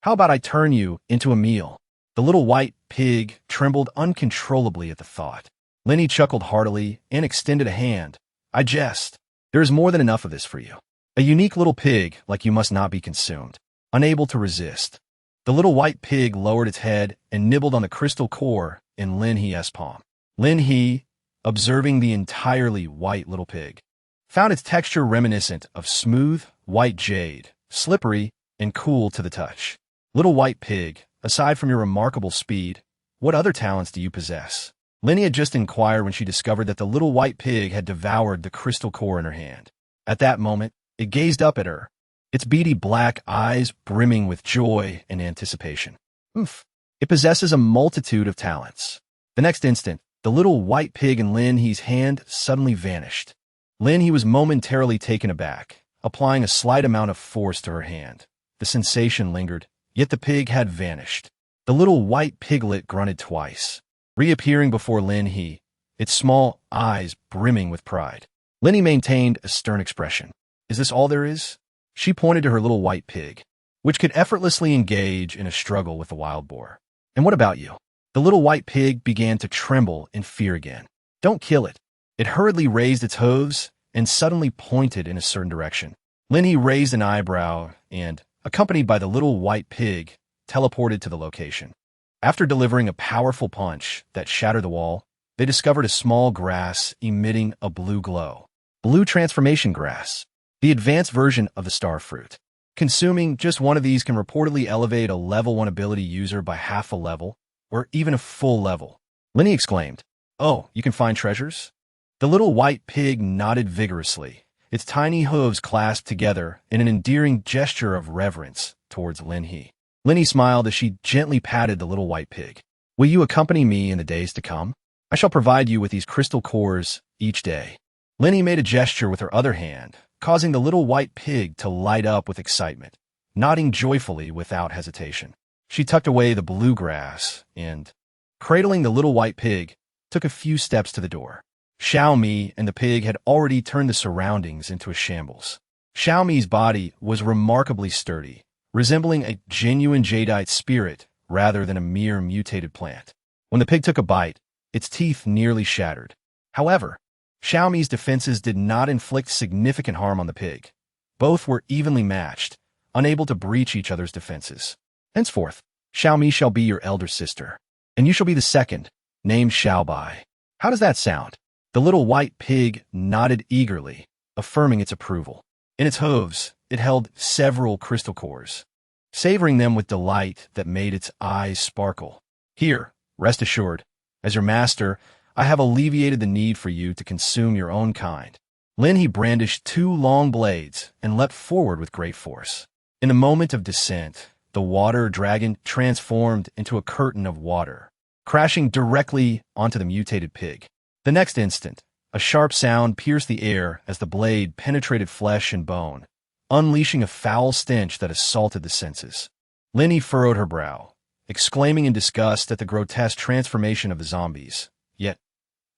how about I turn you into a meal? The little white pig trembled uncontrollably at the thought. Lin He chuckled heartily and extended a hand. I jest. There is more than enough of this for you. A unique little pig like you must not be consumed. Unable to resist. The little white pig lowered its head and nibbled on the crystal core in Lin He's palm. Lin He, observing the entirely white little pig, found its texture reminiscent of smooth, white jade, slippery, and cool to the touch. Little white pig, aside from your remarkable speed, what other talents do you possess? Lin He had just inquired when she discovered that the little white pig had devoured the crystal core in her hand. At that moment, it gazed up at her, its beady black eyes brimming with joy and anticipation. Oof! It possesses a multitude of talents. The next instant, the little white pig in Lin He's hand suddenly vanished. Lin He was momentarily taken aback, applying a slight amount of force to her hand. The sensation lingered, yet the pig had vanished. The little white piglet grunted twice, reappearing before Lin He, its small eyes brimming with pride. Lin He maintained a stern expression. Is this all there is? She pointed to her little white pig, which could effortlessly engage in a struggle with the wild boar. And what about you? The little white pig began to tremble in fear again. Don't kill it. It hurriedly raised its hooves and suddenly pointed in a certain direction. Lin He raised an eyebrow and, accompanied by the little white pig, teleported to the location. After delivering a powerful punch that shattered the wall, they discovered a small grass emitting a blue glow. Blue transformation grass, the advanced version of the star fruit. Consuming just one of these can reportedly elevate a level 1 ability user by half a level, or even a full level. Lin He exclaimed, "Oh, you can find treasures?" The little white pig nodded vigorously, its tiny hooves clasped together in an endearing gesture of reverence towards Lin He. Lin He smiled as she gently patted the little white pig. Will you accompany me in the days to come? I shall provide you with these crystal cores each day. Lin He made a gesture with her other hand, causing the little white pig to light up with excitement, nodding joyfully without hesitation. She tucked away the bluegrass and, cradling the little white pig, took a few steps to the door. Xiaomi and the pig had already turned the surroundings into a shambles. Xiaomi's body was remarkably sturdy, resembling a genuine jadeite spirit rather than a mere mutated plant. When the pig took a bite, its teeth nearly shattered. However, Xiaomi's defenses did not inflict significant harm on the pig. Both were evenly matched, unable to breach each other's defenses. Henceforth, Xiaomi shall be your elder sister, and you shall be the second, named Xiaobai. How does that sound? The little white pig nodded eagerly, affirming its approval. In its hooves, it held several crystal cores, savoring them with delight that made its eyes sparkle. Here, rest assured, as your master, I have alleviated the need for you to consume your own kind. Lin He brandished 2 long blades and leapt forward with great force. In a moment of descent, the water dragon transformed into a curtain of water, crashing directly onto the mutated pig. The next instant, a sharp sound pierced the air as the blade penetrated flesh and bone, unleashing a foul stench that assaulted the senses. Lin He furrowed her brow, exclaiming in disgust at the grotesque transformation of the zombies. Yet,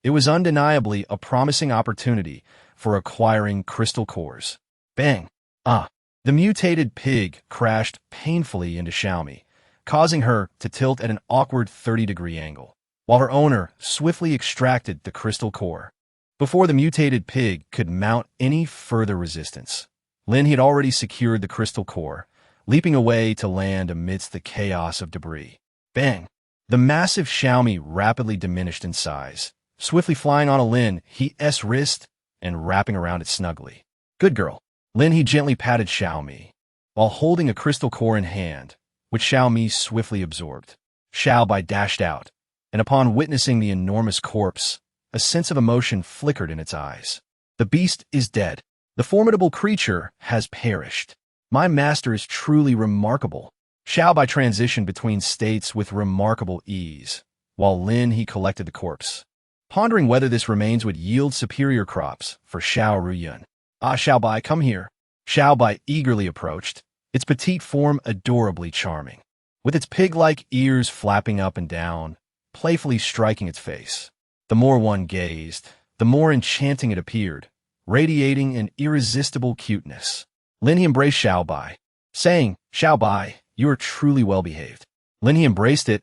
it was undeniably a promising opportunity for acquiring crystal cores. Bang! Ah! The mutated pig crashed painfully into Xiaomi, causing her to tilt at an awkward 30-degree angle, while her owner swiftly extracted the crystal core. Before the mutated pig could mount any further resistance, Lin had already secured the crystal core, leaping away to land amidst the chaos of debris. Bang! The massive Xiaomi rapidly diminished in size, swiftly flying on a Lin He's wrist and wrapping around it snugly. Good girl. Lin He gently patted Xiaomi, while holding a crystal core in hand, which Xiaomi swiftly absorbed. Xiaobai dashed out, and upon witnessing the enormous corpse, a sense of emotion flickered in its eyes. The beast is dead. The formidable creature has perished. My master is truly remarkable. Xiaobai transitioned between states with remarkable ease, while Lin He collected the corpse, pondering whether this remains would yield superior crops for Xiao Ruyun. Ah, Xiaobai, come here. Xiaobai eagerly approached, its petite form adorably charming, with its pig-like ears flapping up and down, playfully striking its face. The more one gazed, the more enchanting it appeared, radiating an irresistible cuteness. Lin He embraced Xiaobai, saying, Xiaobai, you are truly well-behaved. Lin He embraced it,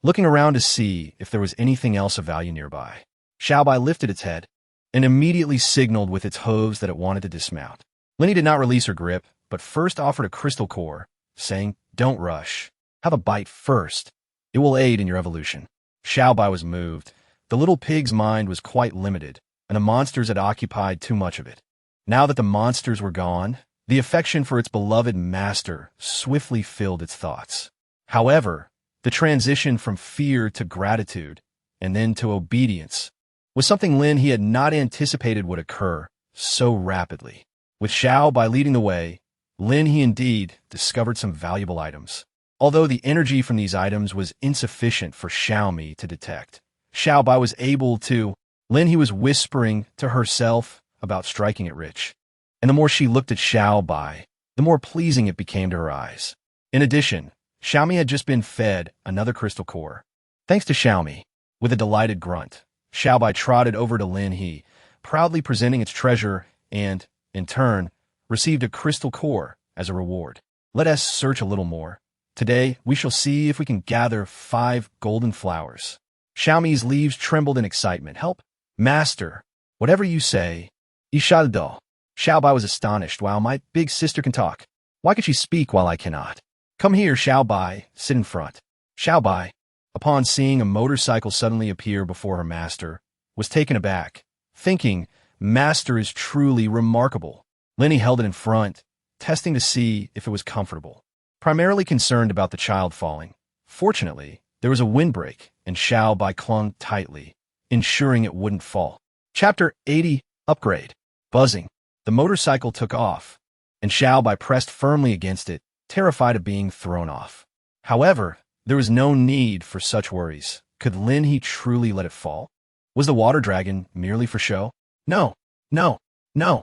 looking around to see if there was anything else of value nearby. Xiaobai lifted its head and immediately signaled with its hooves that it wanted to dismount. Lin He did not release her grip, but first offered a crystal core, saying, Don't rush. Have a bite first. It will aid in your evolution. Xiaobai was moved. The little pig's mind was quite limited, and the monsters had occupied too much of it. Now that the monsters were gone, the affection for its beloved master swiftly filled its thoughts. However, the transition from fear to gratitude, and then to obedience, was something Lin He had not anticipated would occur so rapidly. With Xiaobai leading the way, Lin He indeed discovered some valuable items. Although the energy from these items was insufficient for Xiaomi to detect, Xiaobai was able to. Lin He was whispering to herself about striking it rich, and the more she looked at Xiaobai, the more pleasing it became to her eyes. In addition, Xiaomi had just been fed another crystal core. Thanks to Xiaomi, with a delighted grunt, Xiaobai trotted over to Lin He, proudly presenting its treasure and, in turn, received a crystal core as a reward. Let us search a little more. Today, we shall see if we can gather 5 golden flowers. Xiaomi's leaves trembled in excitement. Help, master, whatever you say. Ishado. Xiaobai was astonished. Wow, my big sister can talk. Why can she speak while I cannot? Come here, Xiaobai, sit in front. Xiaobai, upon seeing a motorcycle suddenly appear before her master, was taken aback, thinking, Master is truly remarkable. Lin He held it in front, testing to see if it was comfortable. Primarily concerned about the child falling, fortunately, there was a windbreak, and Xiaobai clung tightly, ensuring it wouldn't fall. Chapter 80, Upgrade. Buzzing. The motorcycle took off, and Xiaobai pressed firmly against it, terrified of being thrown off. However, there was no need for such worries. Could Lin He truly let it fall? Was the water dragon merely for show? No, no, no.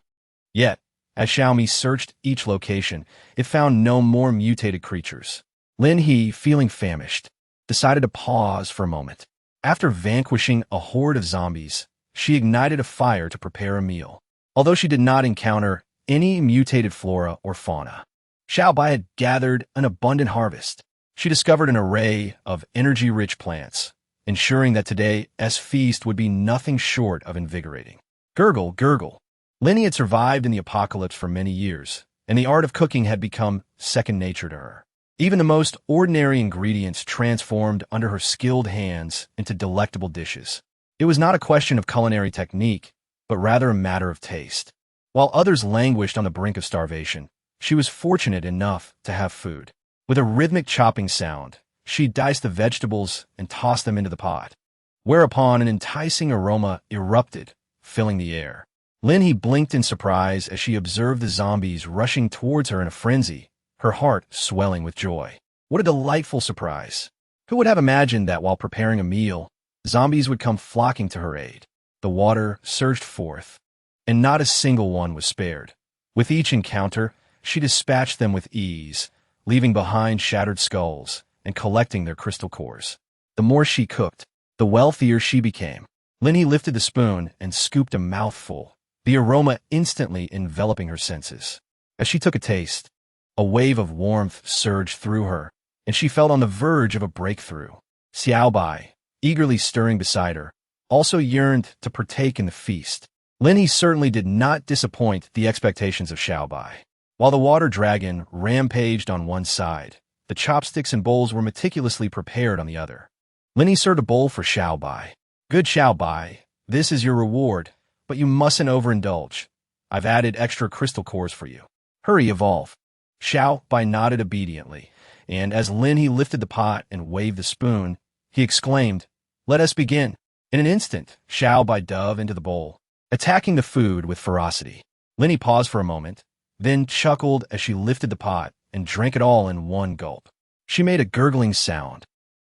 Yet, as Xiaomi searched each location, it found no more mutated creatures. Lin He, feeling famished, decided to pause for a moment. After vanquishing a horde of zombies, she ignited a fire to prepare a meal. Although she did not encounter any mutated flora or fauna, Xiaobai had gathered an abundant harvest. She discovered an array of energy-rich plants, ensuring that today's feast would be nothing short of invigorating. Gurgle, gurgle. Lin He had survived in the apocalypse for many years, and the art of cooking had become second nature to her. Even the most ordinary ingredients transformed under her skilled hands into delectable dishes. It was not a question of culinary technique, but rather a matter of taste. While others languished on the brink of starvation, she was fortunate enough to have food. With a rhythmic chopping sound, she diced the vegetables and tossed them into the pot, whereupon an enticing aroma erupted, filling the air. Lin He blinked in surprise as she observed the zombies rushing towards her in a frenzy, her heart swelling with joy. What a delightful surprise! Who would have imagined that while preparing a meal, zombies would come flocking to her aid? The water surged forth, and not a single one was spared. With each encounter, she dispatched them with ease, leaving behind shattered skulls and collecting their crystal cores. The more she cooked, the wealthier she became. Lin He lifted the spoon and scooped a mouthful, the aroma instantly enveloping her senses. As she took a taste, A wave of warmth surged through her, and she felt on the verge of a breakthrough. Xiaobai, eagerly stirring beside her, also yearned to partake in the feast. Lin He certainly did not disappoint the expectations of Xiaobai. While the water dragon rampaged on one side, the chopsticks and bowls were meticulously prepared on the other. Lin He served a bowl for Xiaobai. Good Xiaobai, this is your reward, but you mustn't overindulge. I've added extra crystal cores for you. Hurry, evolve. Xiaobai nodded obediently, and as Lin He lifted the pot and waved the spoon, he exclaimed, "Let us begin." In an instant, Xiaobai dove into the bowl, attacking the food with ferocity. Lin He paused for a moment, then chuckled as she lifted the pot and drank it all in one gulp. She made a gurgling sound,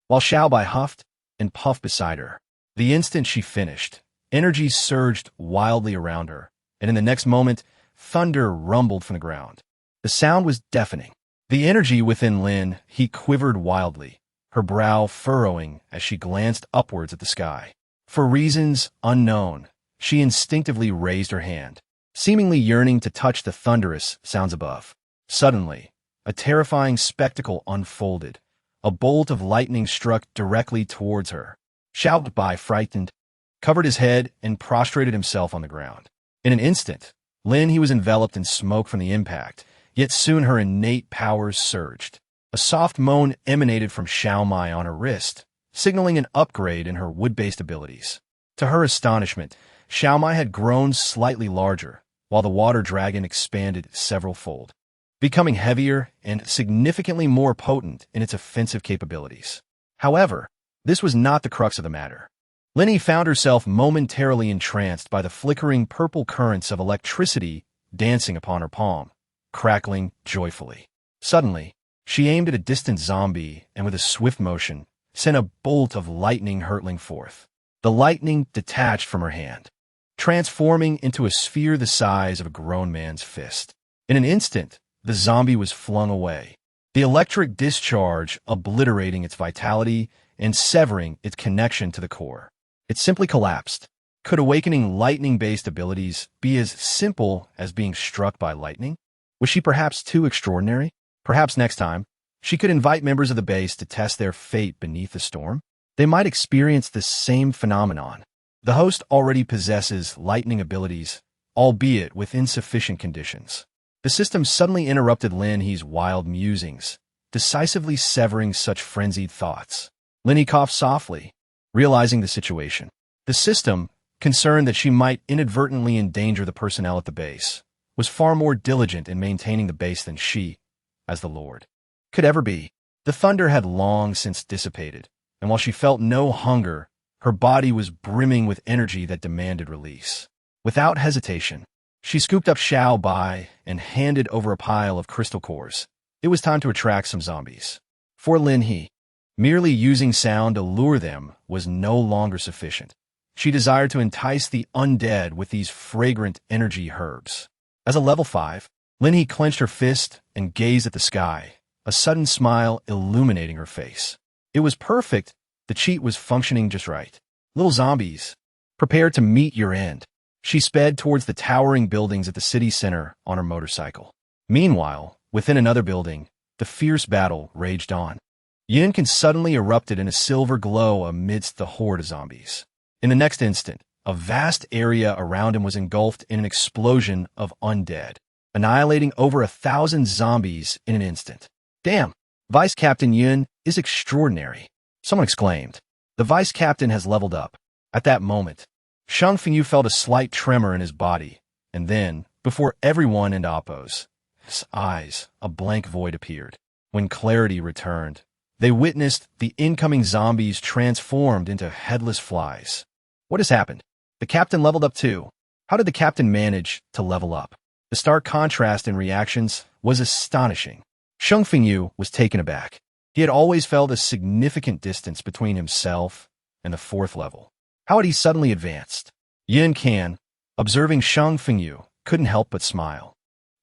while Xiaobai huffed and puffed beside her. The instant she finished, energy surged wildly around her, and in the next moment, thunder rumbled from the ground. The sound was deafening. The energy within Lin He quivered wildly, her brow furrowing as she glanced upwards at the sky. For reasons unknown, she instinctively raised her hand, seemingly yearning to touch the thunderous sounds above. Suddenly, a terrifying spectacle unfolded. A bolt of lightning struck directly towards her. Xiaobai, frightened, covered his head and prostrated himself on the ground. In an instant, Lin He was enveloped in smoke from the impact, yet soon her innate powers surged. A soft moan emanated from Xiaomai on her wrist, signaling an upgrade in her wood-based abilities. To her astonishment, Xiaomai had grown slightly larger, while the water dragon expanded several-fold, becoming heavier and significantly more potent in its offensive capabilities. However, this was not the crux of the matter. Lin He found herself momentarily entranced by the flickering purple currents of electricity dancing upon her palm, crackling joyfully. Suddenly, she aimed at a distant zombie and with a swift motion, sent a bolt of lightning hurtling forth. The lightning detached from her hand, transforming into a sphere the size of a grown man's fist. In an instant, the zombie was flung away, the electric discharge obliterating its vitality and severing its connection to the core. It simply collapsed. Could awakening lightning-based abilities be as simple as being struck by lightning? Was she perhaps too extraordinary? Perhaps next time, she could invite members of the base to test their fate beneath the storm. They might experience this same phenomenon. The host already possesses lightning abilities, albeit with insufficient conditions. The system suddenly interrupted Lin He's wild musings, decisively severing such frenzied thoughts. Lin He coughed softly, realizing the situation. The system, concerned that she might inadvertently endanger the personnel at the base, was far more diligent in maintaining the base than she, as the Lord, could ever be. The thunder had long since dissipated, and while she felt no hunger, her body was brimming with energy that demanded release. Without hesitation, she scooped up Xiaobai and handed over a pile of crystal cores. It was time to attract some zombies. For Lin He, merely using sound to lure them was no longer sufficient. She desired to entice the undead with these fragrant energy herbs. As a level 5, Lin He clenched her fist and gazed at the sky, a sudden smile illuminating her face. It was perfect. The cheat was functioning just right. Little zombies, prepare to meet your end. She sped towards the towering buildings at the city center on her motorcycle. Meanwhile, within another building, the fierce battle raged on. Yinkin suddenly erupted in a silver glow amidst the horde of zombies. In the next instant, a vast area around him was engulfed in an explosion of undead, annihilating over 1,000 zombies in an instant. Damn, Vice Captain Yin is extraordinary, someone exclaimed. The Vice Captain has leveled up. At that moment, Shang Fengyu felt a slight tremor in his body, and then, before everyone and Appo's eyes, a blank void appeared. When clarity returned, they witnessed the incoming zombies transformed into headless flies. What has happened? The captain leveled up too. How did the captain manage to level up? The stark contrast in reactions was astonishing. Shang Fengyu was taken aback. He had always felt a significant distance between himself and the 4th level. How had he suddenly advanced? Yin Can, observing Shang Fengyu, couldn't help but smile.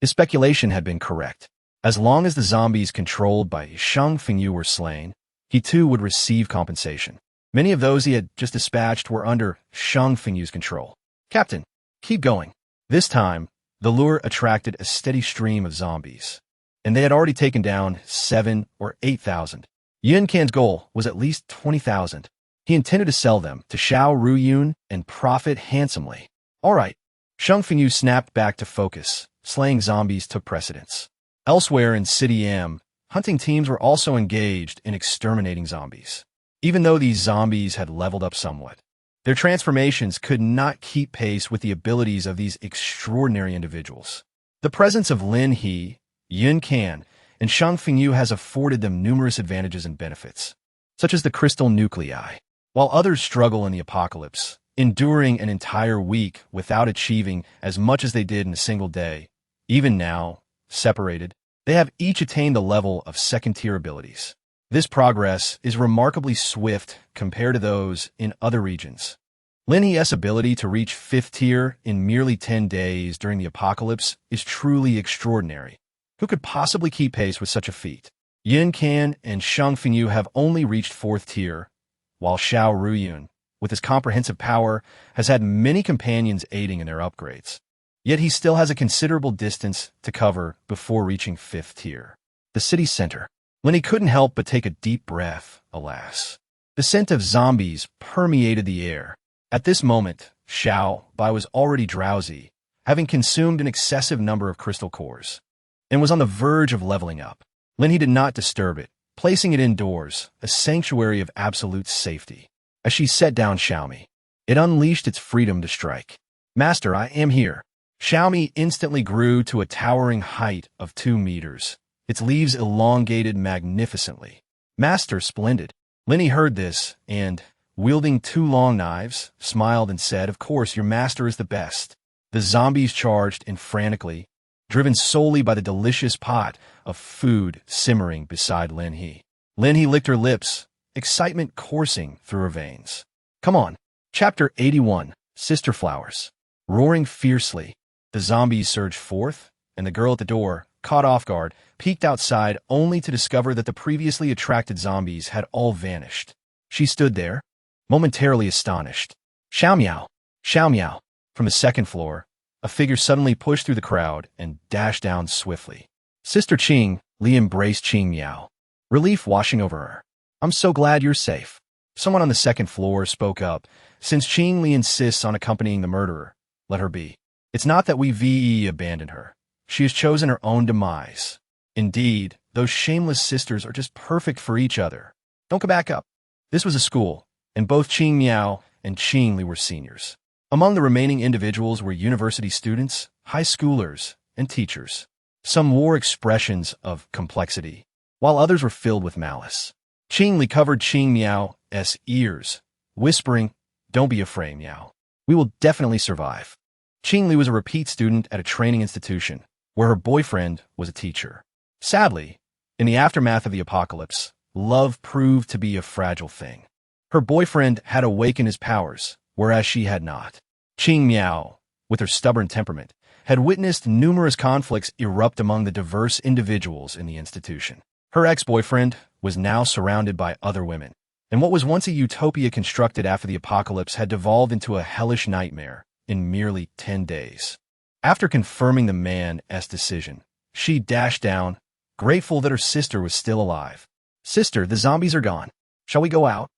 His speculation had been correct. As long as the zombies controlled by Shang Fengyu were slain, he too would receive compensation. Many of those he had just dispatched were under Shang Fengyu's control. Captain, keep going. This time, the lure attracted a steady stream of zombies. and they had already taken down 7 or 8,000. Yun Can's goal was at least 20,000. He intended to sell them to Xiao Ruyun and profit handsomely. All right. Shang Fengyu snapped back to focus. Slaying zombies took precedence. Elsewhere in City M, hunting teams were also engaged in exterminating zombies. Even though these zombies had leveled up somewhat, their transformations could not keep pace with the abilities of these extraordinary individuals. The presence of Lin He, Yun Can, and Shang Fengyu has afforded them numerous advantages and benefits, such as the crystal nuclei. While others struggle in the apocalypse, enduring an entire week without achieving as much as they did in a single day, even now, separated, they have each attained the level of second-tier abilities. This progress is remarkably swift compared to those in other regions. Lin He's ability to reach 5th tier in merely 10 days during the apocalypse is truly extraordinary. Who could possibly keep pace with such a feat? Yun Can and Shang Fengyu have only reached 4th tier, while Xiao Ruyun, with his comprehensive power, has had many companions aiding in their upgrades. Yet he still has a considerable distance to cover before reaching 5th tier. The city center. Lin He couldn't help but take a deep breath, alas. The scent of zombies permeated the air. At this moment, Xiao Bai was already drowsy, having consumed an excessive number of crystal cores, and was on the verge of leveling up. Lin He did not disturb it, placing it indoors, a sanctuary of absolute safety. As she set down Xiaomi, it unleashed its freedom to strike. Master, I am here. Xiaomi instantly grew to a towering height of 2 meters. Its leaves elongated magnificently. Master, splendid. Lin He heard this and, wielding 2 long knives, smiled and said, "Of course, your master is the best." The zombies charged in frantically, driven solely by the delicious pot of food simmering beside Lin He. Lin He licked her lips, excitement coursing through her veins. Come on. Chapter 81, Sister Flowers. Roaring fiercely, the zombies surged forth, and the girl at the door, caught off guard, peeked outside only to discover that the previously attracted zombies had all vanished. She stood there, momentarily astonished. Xiao Miao! Xiao Miao! From the 2nd floor, a figure suddenly pushed through the crowd and dashed down swiftly. Sister Qing, Li embraced Qing Miao, relief washing over her. I'm so glad you're safe. Someone on the 2nd floor spoke up. Since Qing Li insists on accompanying the murderer, let her be. It's not that we abandoned her. She has chosen her own demise. Indeed, those shameless sisters are just perfect for each other. Don't come back up. This was a school, and both Qing Miao and Qing Li were seniors. Among the remaining individuals were university students, high schoolers, and teachers. Some wore expressions of complexity, while others were filled with malice. Qing Li covered Qing Miao's ears, whispering, "Don't be afraid, Miao. We will definitely survive." Qing Li was a repeat student at a training institution, where her boyfriend was a teacher. Sadly, in the aftermath of the apocalypse, love proved to be a fragile thing. Her boyfriend had awakened his powers, whereas she had not. Qing Miao, with her stubborn temperament, had witnessed numerous conflicts erupt among the diverse individuals in the institution. Her ex-boyfriend was now surrounded by other women, and what was once a utopia constructed after the apocalypse had devolved into a hellish nightmare in merely 10 days. After confirming the man's decision, she dashed down, grateful that her sister was still alive. "Sister, the zombies are gone. Shall we go out?"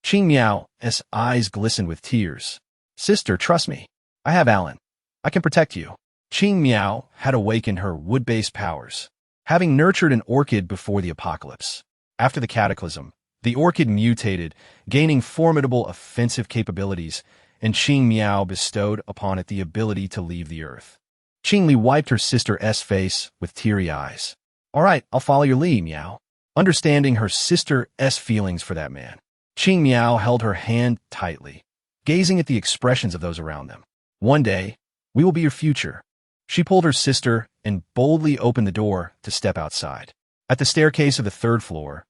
Qing Miao's eyes glistened with tears. "Sister, trust me. I have Alan. I can protect you." Qing Miao had awakened her wood-based powers, having nurtured an orchid before the apocalypse. After the cataclysm, the orchid mutated, gaining formidable offensive capabilities, and Qing Miao bestowed upon it the ability to leave the earth. Qing Li wiped her sister's face with teary eyes. "All right, I'll follow your lead, Miao." Understanding her sister's feelings for that man, Qing Miao held her hand tightly, gazing at the expressions of those around them. "One day, we will be your future." She pulled her sister and boldly opened the door to step outside. At the staircase of the 3rd floor,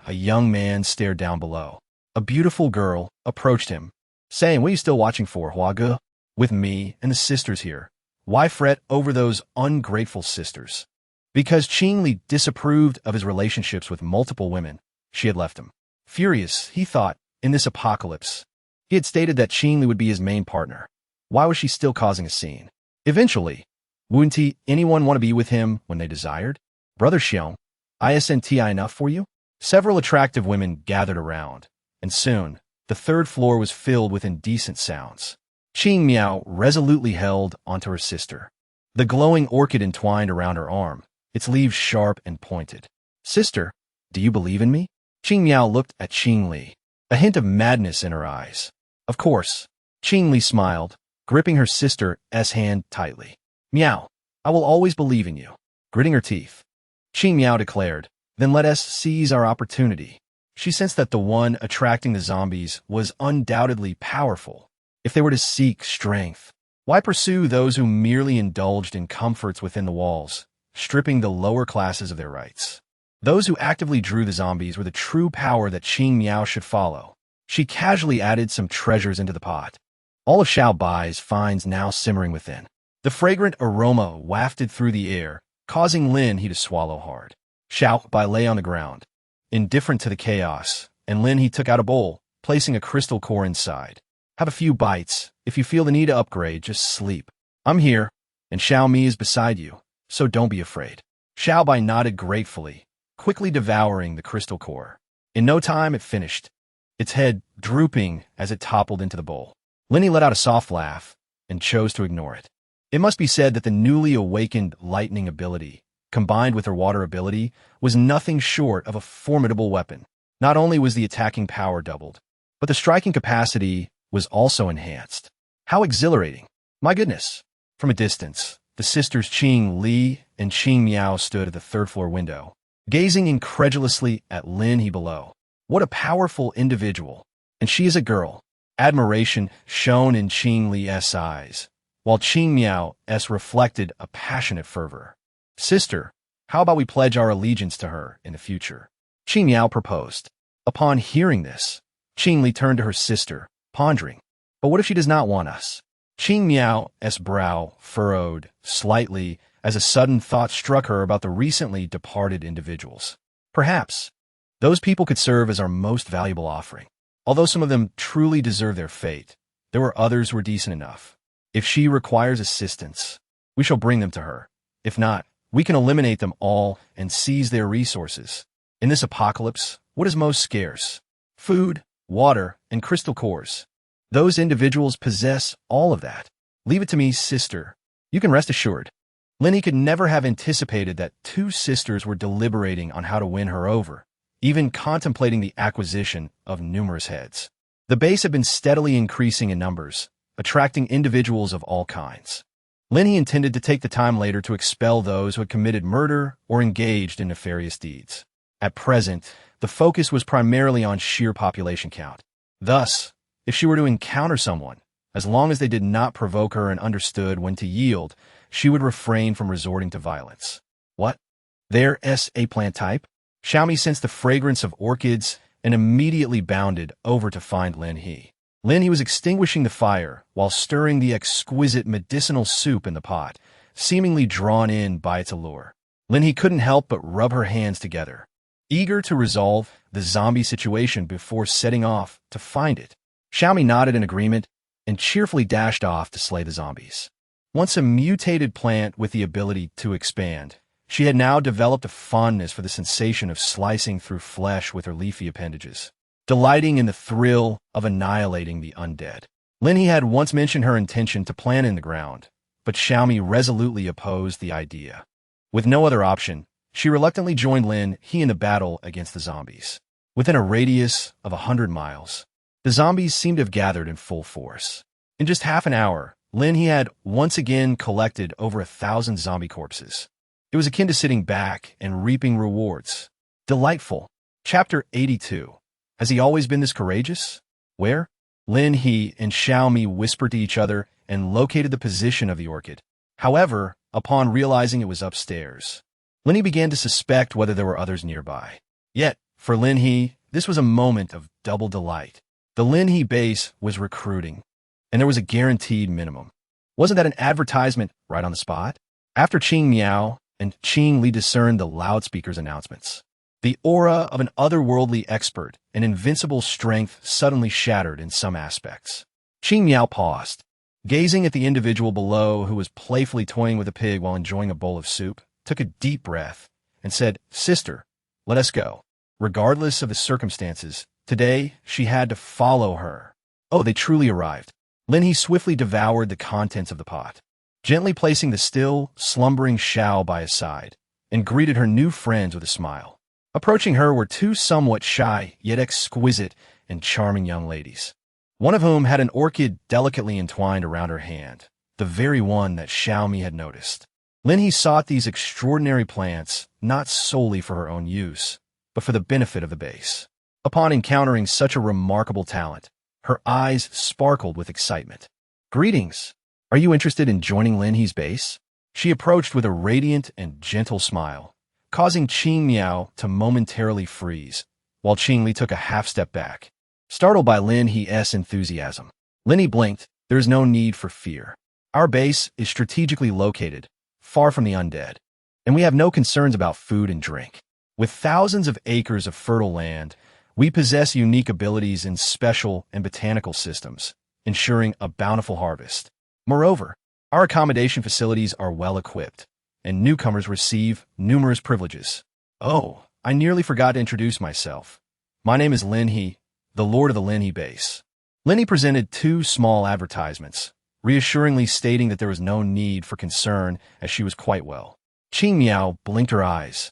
a young man stared down below. A beautiful girl approached him, saying, "What are you still watching for, Huage? With me and the sisters here. Why fret over those ungrateful sisters?" Because Qing Li disapproved of his relationships with multiple women, she had left him. Furious, he thought, in this apocalypse. He had stated that Qing Li would be his main partner. Why was she still causing a scene? Eventually, wouldn't anyone want to be with him when they desired? Brother Xiong, isn't enough for you? Several attractive women gathered around, and soon, the third floor was filled with indecent sounds. Qing Miao resolutely held onto her sister. The glowing orchid entwined around her arm, its leaves sharp and pointed. Sister, do you believe in me? Qing Miao looked at Qing Li, a hint of madness in her eyes. Of course. Qing Li smiled, gripping her sister's hand tightly. Miao, I will always believe in you. Gritting her teeth, Qing Miao declared, then let us seize our opportunity. She sensed that the one attracting the zombies was undoubtedly powerful. If they were to seek strength, why pursue those who merely indulged in comforts within the walls, stripping the lower classes of their rights? Those who actively drew the zombies were the true power that Qing Miao should follow. She casually added some treasures into the pot. All of Xiao Bai's finds now simmering within. The fragrant aroma wafted through the air, causing Lin He to swallow hard. Xiao Bai lay on the ground, indifferent to the chaos, and Lin He took out a bowl, placing a crystal core inside. Have a few bites. If you feel the need to upgrade, just sleep. I'm here, and Xiao Mi is beside you, so don't be afraid. Xiao Bai nodded gratefully, quickly devouring the crystal core. In no time it finished, its head drooping as it toppled into the bowl. Lin He let out a soft laugh and chose to ignore it. It must be said that the newly awakened lightning ability, combined with her water ability, was nothing short of a formidable weapon. Not only was the attacking power doubled, but the striking capacity was also enhanced. How exhilarating! My goodness! From a distance, the sisters Qing Li and Qing Miao stood at the third-floor window, gazing incredulously at Lin He below. What a powerful individual! And she is a girl. Admiration shone in Qing Li's eyes, while Qing Miao's reflected a passionate fervor. Sister, how about we pledge our allegiance to her in the future? Qing Miao proposed. Upon hearing this, Qing Li turned to her sister, pondering. But what if she does not want us? Qing Miao's brow furrowed slightly as a sudden thought struck her about the recently departed individuals. Perhaps those people could serve as our most valuable offering. Although some of them truly deserve their fate, there were others who were decent enough. If she requires assistance, we shall bring them to her. If not, we can eliminate them all and seize their resources. In this apocalypse, what is most scarce? Food, water, and crystal cores. Those individuals possess all of that. Leave it to me, sister. You can rest assured. Lin He could never have anticipated that two sisters were deliberating on how to win her over, even contemplating the acquisition of numerous heads. The base had been steadily increasing in numbers, attracting individuals of all kinds. Lin He intended to take the time later to expel those who had committed murder or engaged in nefarious deeds. At present, the focus was primarily on sheer population count. Thus, if she were to encounter someone, as long as they did not provoke her and understood when to yield, she would refrain from resorting to violence. What? There's a plant type? Xiaomi sensed the fragrance of orchids and immediately bounded over to find Lin He. Lin He was extinguishing the fire while stirring the exquisite medicinal soup in the pot, seemingly drawn in by its allure. Lin He couldn't help but rub her hands together, eager to resolve the zombie situation before setting off to find it. Xiaomi nodded in agreement and cheerfully dashed off to slay the zombies. Once a mutated plant with the ability to expand, she had now developed a fondness for the sensation of slicing through flesh with her leafy appendages, delighting in the thrill of annihilating the undead. Lin He had once mentioned her intention to plant in the ground, but Xiaomi resolutely opposed the idea. With no other option, she reluctantly joined Lin He in the battle against the zombies. Within a radius of 100 miles, the zombies seemed to have gathered in full force. In just half an hour, Lin He had once again collected over 1,000 zombie corpses. It was akin to sitting back and reaping rewards. Delightful. Chapter 82. Has he always been this courageous? Where? Lin He and Xiaomi whispered to each other and located the position of the orchid. However, upon realizing it was upstairs, Lin He began to suspect whether there were others nearby. Yet, for Lin He, this was a moment of double delight. The Lin He base was recruiting, and there was a guaranteed minimum. Wasn't that an advertisement right on the spot? After Qing Miao and Qing Li discerned the loudspeaker's announcements, the aura of an otherworldly expert and invincible strength suddenly shattered in some aspects. Qing Miao paused, gazing at the individual below who was playfully toying with a pig while enjoying a bowl of soup, took a deep breath, and said, "Sister, let us go." Regardless of the circumstances, today she had to follow her. Oh, they truly arrived. Lin He swiftly devoured the contents of the pot, gently placing the still, slumbering Xiao by his side, and greeted her new friends with a smile. Approaching her were two somewhat shy, yet exquisite and charming young ladies, one of whom had an orchid delicately entwined around her hand, the very one that Xiaomi had noticed. Lin He sought these extraordinary plants not solely for her own use, but for the benefit of the base. Upon encountering such a remarkable talent, her eyes sparkled with excitement. "Greetings! Are you interested in joining Lin He's base?" She approached with a radiant and gentle smile, causing Qing Miao to momentarily freeze, while Qing Li took a half-step back. Startled by Lin He's enthusiasm, Lin He blinked. "There is no need for fear. Our base is strategically located, far from the undead, and we have no concerns about food and drink. With thousands of acres of fertile land, we possess unique abilities in special and botanical systems, ensuring a bountiful harvest. Moreover, our accommodation facilities are well equipped, and newcomers receive numerous privileges. Oh, I nearly forgot to introduce myself. My name is Lin He, the Lord of the Lin He base." Lin He presented two small advertisements, reassuringly stating that there was no need for concern as she was quite well. Qing Miao blinked her eyes,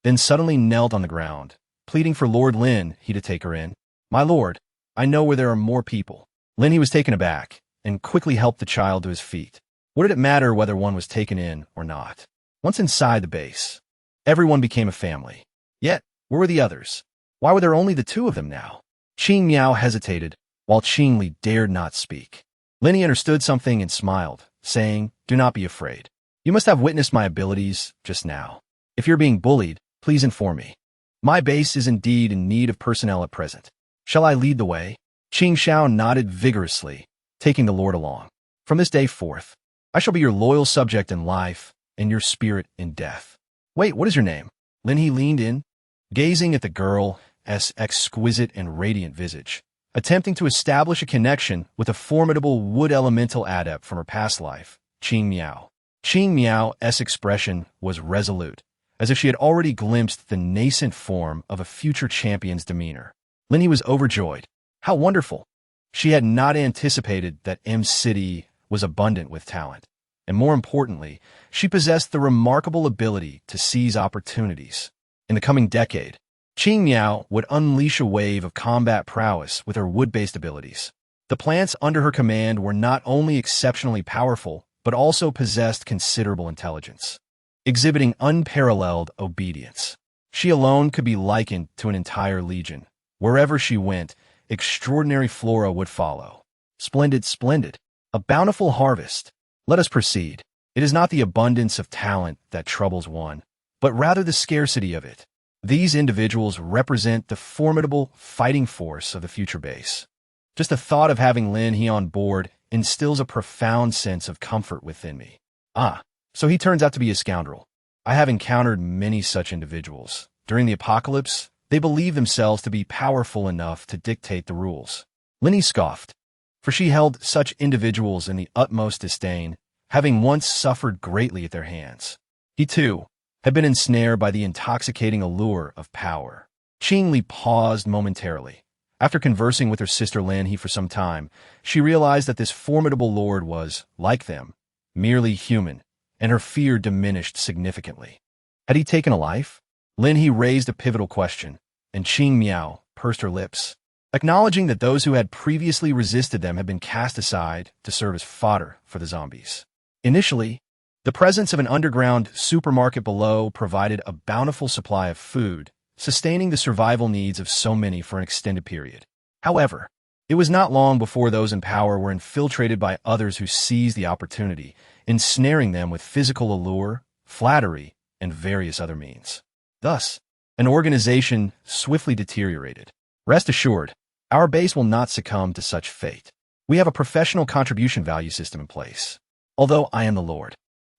then suddenly knelt on the ground, pleading for Lord Lin He to take her in. "My lord, I know where there are more people." Lin He was taken aback and quickly helped the child to his feet. What did it matter whether one was taken in or not? Once inside the base, everyone became a family. Yet, where were the others? Why were there only the two of them now? Qing Miao hesitated, while Qing Li dared not speak. Lin He understood something and smiled, saying, "Do not be afraid. You must have witnessed my abilities just now. If you're being bullied, please inform me. My base is indeed in need of personnel at present. Shall I lead the way?" Qing Xiao nodded vigorously, taking the lord along. "From this day forth, I shall be your loyal subject in life and your spirit in death." "Wait, what is your name?" Lin He leaned in, gazing at the girl's exquisite and radiant visage, attempting to establish a connection with a formidable wood elemental adept from her past life, Qing Miao. Qing Miao's expression was resolute, as if she had already glimpsed the nascent form of a future champion's demeanor. Lin He was overjoyed. How wonderful! She had not anticipated that M-City was abundant with talent, and more importantly, she possessed the remarkable ability to seize opportunities. In the coming decade, Qing Miao would unleash a wave of combat prowess with her wood-based abilities. The plants under her command were not only exceptionally powerful, but also possessed considerable intelligence, exhibiting unparalleled obedience. She alone could be likened to an entire legion. Wherever she went, extraordinary flora would follow. Splendid, splendid. A bountiful harvest. Let us proceed. It is not the abundance of talent that troubles one, but rather the scarcity of it. These individuals represent the formidable fighting force of the future base. Just the thought of having Lin He on board instills a profound sense of comfort within me. Ah, so he turns out to be a scoundrel. I have encountered many such individuals. During the apocalypse, they believe themselves to be powerful enough to dictate the rules. Lin He scoffed, for she held such individuals in the utmost disdain, having once suffered greatly at their hands. He, too, had been ensnared by the intoxicating allure of power. Qing Li paused momentarily. After conversing with her sister Lin He for some time, she realized that this formidable lord was, like them, merely human, and her fear diminished significantly. Had he taken a life? Lin He raised a pivotal question, and Qing Miao pursed her lips, acknowledging that those who had previously resisted them had been cast aside to serve as fodder for the zombies. Initially, the presence of an underground supermarket below provided a bountiful supply of food, sustaining the survival needs of so many for an extended period. However, it was not long before those in power were infiltrated by others who seized the opportunity, ensnaring them with physical allure, flattery, and various other means. Thus, an organization swiftly deteriorated. Rest assured, our base will not succumb to such fate. We have a professional contribution value system in place. Although I am the Lord,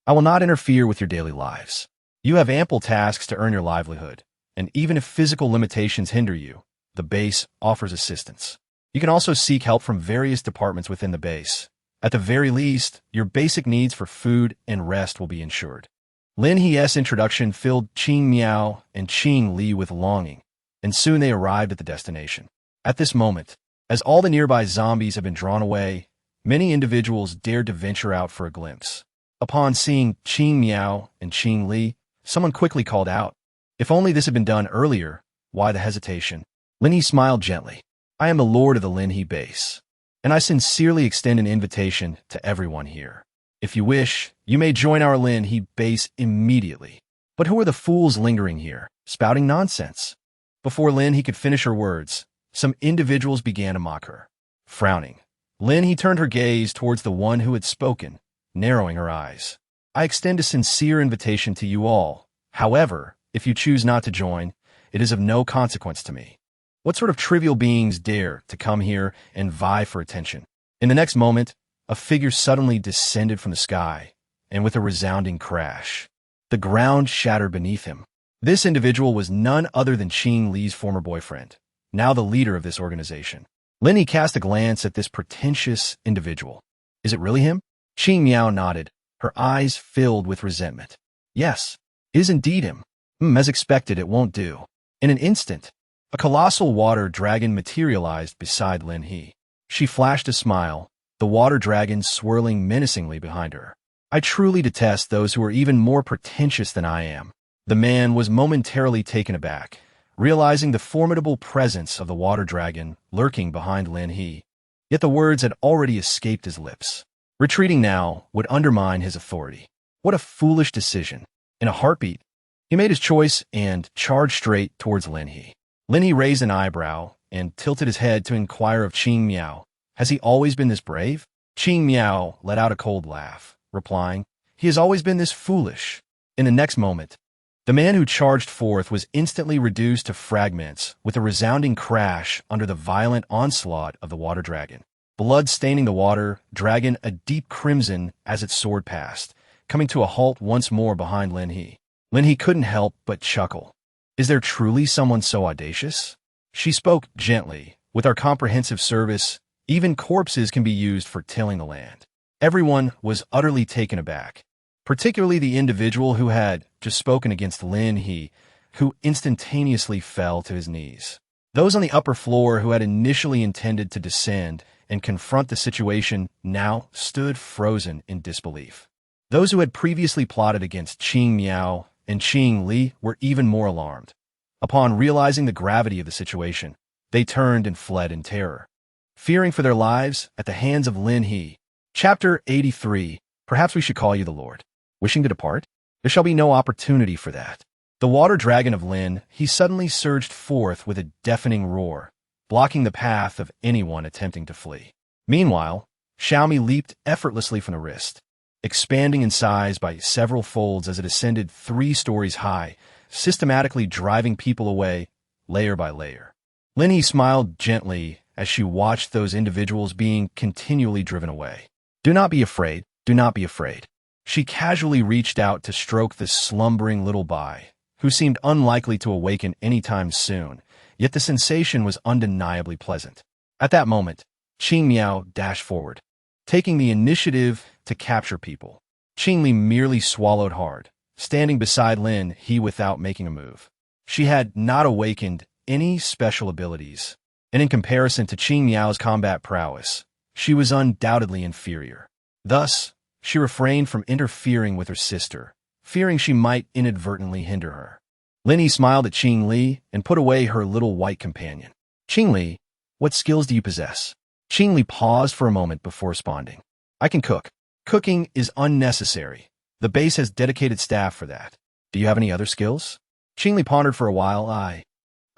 I will not interfere with your daily lives. You have ample tasks to earn your livelihood, and even if physical limitations hinder you, the base offers assistance. You can also seek help from various departments within the base. At the very least, your basic needs for food and rest will be ensured. Lin He's introduction filled Qing Miao and Qing Li with longing, and soon they arrived at the destination. At this moment, as all the nearby zombies had been drawn away, many individuals dared to venture out for a glimpse. Upon seeing Qing Miao and Qing Li, someone quickly called out, "If only this had been done earlier, why the hesitation?" Lin He smiled gently. "I am the lord of the Lin He base, and I sincerely extend an invitation to everyone here. If you wish, you may join our Lin He base immediately." But who are the fools lingering here, spouting nonsense? Before Lin He could finish her words, some individuals began to mock her. Frowning, Lin He turned her gaze towards the one who had spoken, narrowing her eyes. "I extend a sincere invitation to you all. However, if you choose not to join, it is of no consequence to me. What sort of trivial beings dare to come here and vie for attention?" In the next moment, a figure suddenly descended from the sky, and with a resounding crash, the ground shattered beneath him. This individual was none other than Qing Li's former boyfriend, now the leader of this organization. Lin He cast a glance at this pretentious individual. "Is it really him?" Qing Miao nodded, her eyes filled with resentment. "Yes, it is indeed him. As expected, it won't do." In an instant, a colossal water dragon materialized beside Lin He. She flashed a smile, the water dragon swirling menacingly behind her. "I truly detest those who are even more pretentious than I am." The man was momentarily taken aback, realizing the formidable presence of the water dragon lurking behind Lin He. Yet the words had already escaped his lips. Retreating now would undermine his authority. What a foolish decision. In a heartbeat, he made his choice and charged straight towards Lin He. Lin He raised an eyebrow and tilted his head to inquire of Qing Miao. "Has he always been this brave?" Qing Miao let out a cold laugh, replying, "He has always been this foolish." In the next moment, the man who charged forth was instantly reduced to fragments with a resounding crash under the violent onslaught of the water dragon. Blood staining the water, dragon a deep crimson as it soared past, coming to a halt once more behind Lin He. Lin He couldn't help but chuckle. Is there truly someone so audacious? She spoke gently. With our comprehensive service, even corpses can be used for tilling the land. Everyone was utterly taken aback, particularly the individual who had just spoken against Lin He, who instantaneously fell to his knees. Those on the upper floor who had initially intended to descend and confront the situation now stood frozen in disbelief. Those who had previously plotted against Qing Miao and Qing Li were even more alarmed. Upon realizing the gravity of the situation, they turned and fled in terror, fearing for their lives at the hands of Lin He. Chapter 83. Perhaps we should call you the Lord. Wishing to depart? There shall be no opportunity for that. The water dragon of Lin He suddenly surged forth with a deafening roar, blocking the path of anyone attempting to flee. Meanwhile, Xiaomi leaped effortlessly from the wrist, expanding in size by several folds as it ascended 3 stories high, systematically driving people away, layer by layer. Lin He smiled gently as she watched those individuals being continually driven away. "Do not be afraid, do not be afraid." She casually reached out to stroke the slumbering little Bai, who seemed unlikely to awaken anytime soon, yet the sensation was undeniably pleasant. At that moment, Qing Miao dashed forward, taking the initiative to capture people. Qing Li merely swallowed hard, standing beside Lin He without making a move. She had not awakened any special abilities, and in comparison to Qing Miao's combat prowess, she was undoubtedly inferior. Thus, she refrained from interfering with her sister, fearing she might inadvertently hinder her. Lin He smiled at Qing Li and put away her little white companion. "Qing Li, what skills do you possess?" Qing Li paused for a moment before responding. "I can cook. Cooking is unnecessary. The base has dedicated staff for that. Do you have any other skills?" Qing Li pondered for a while. I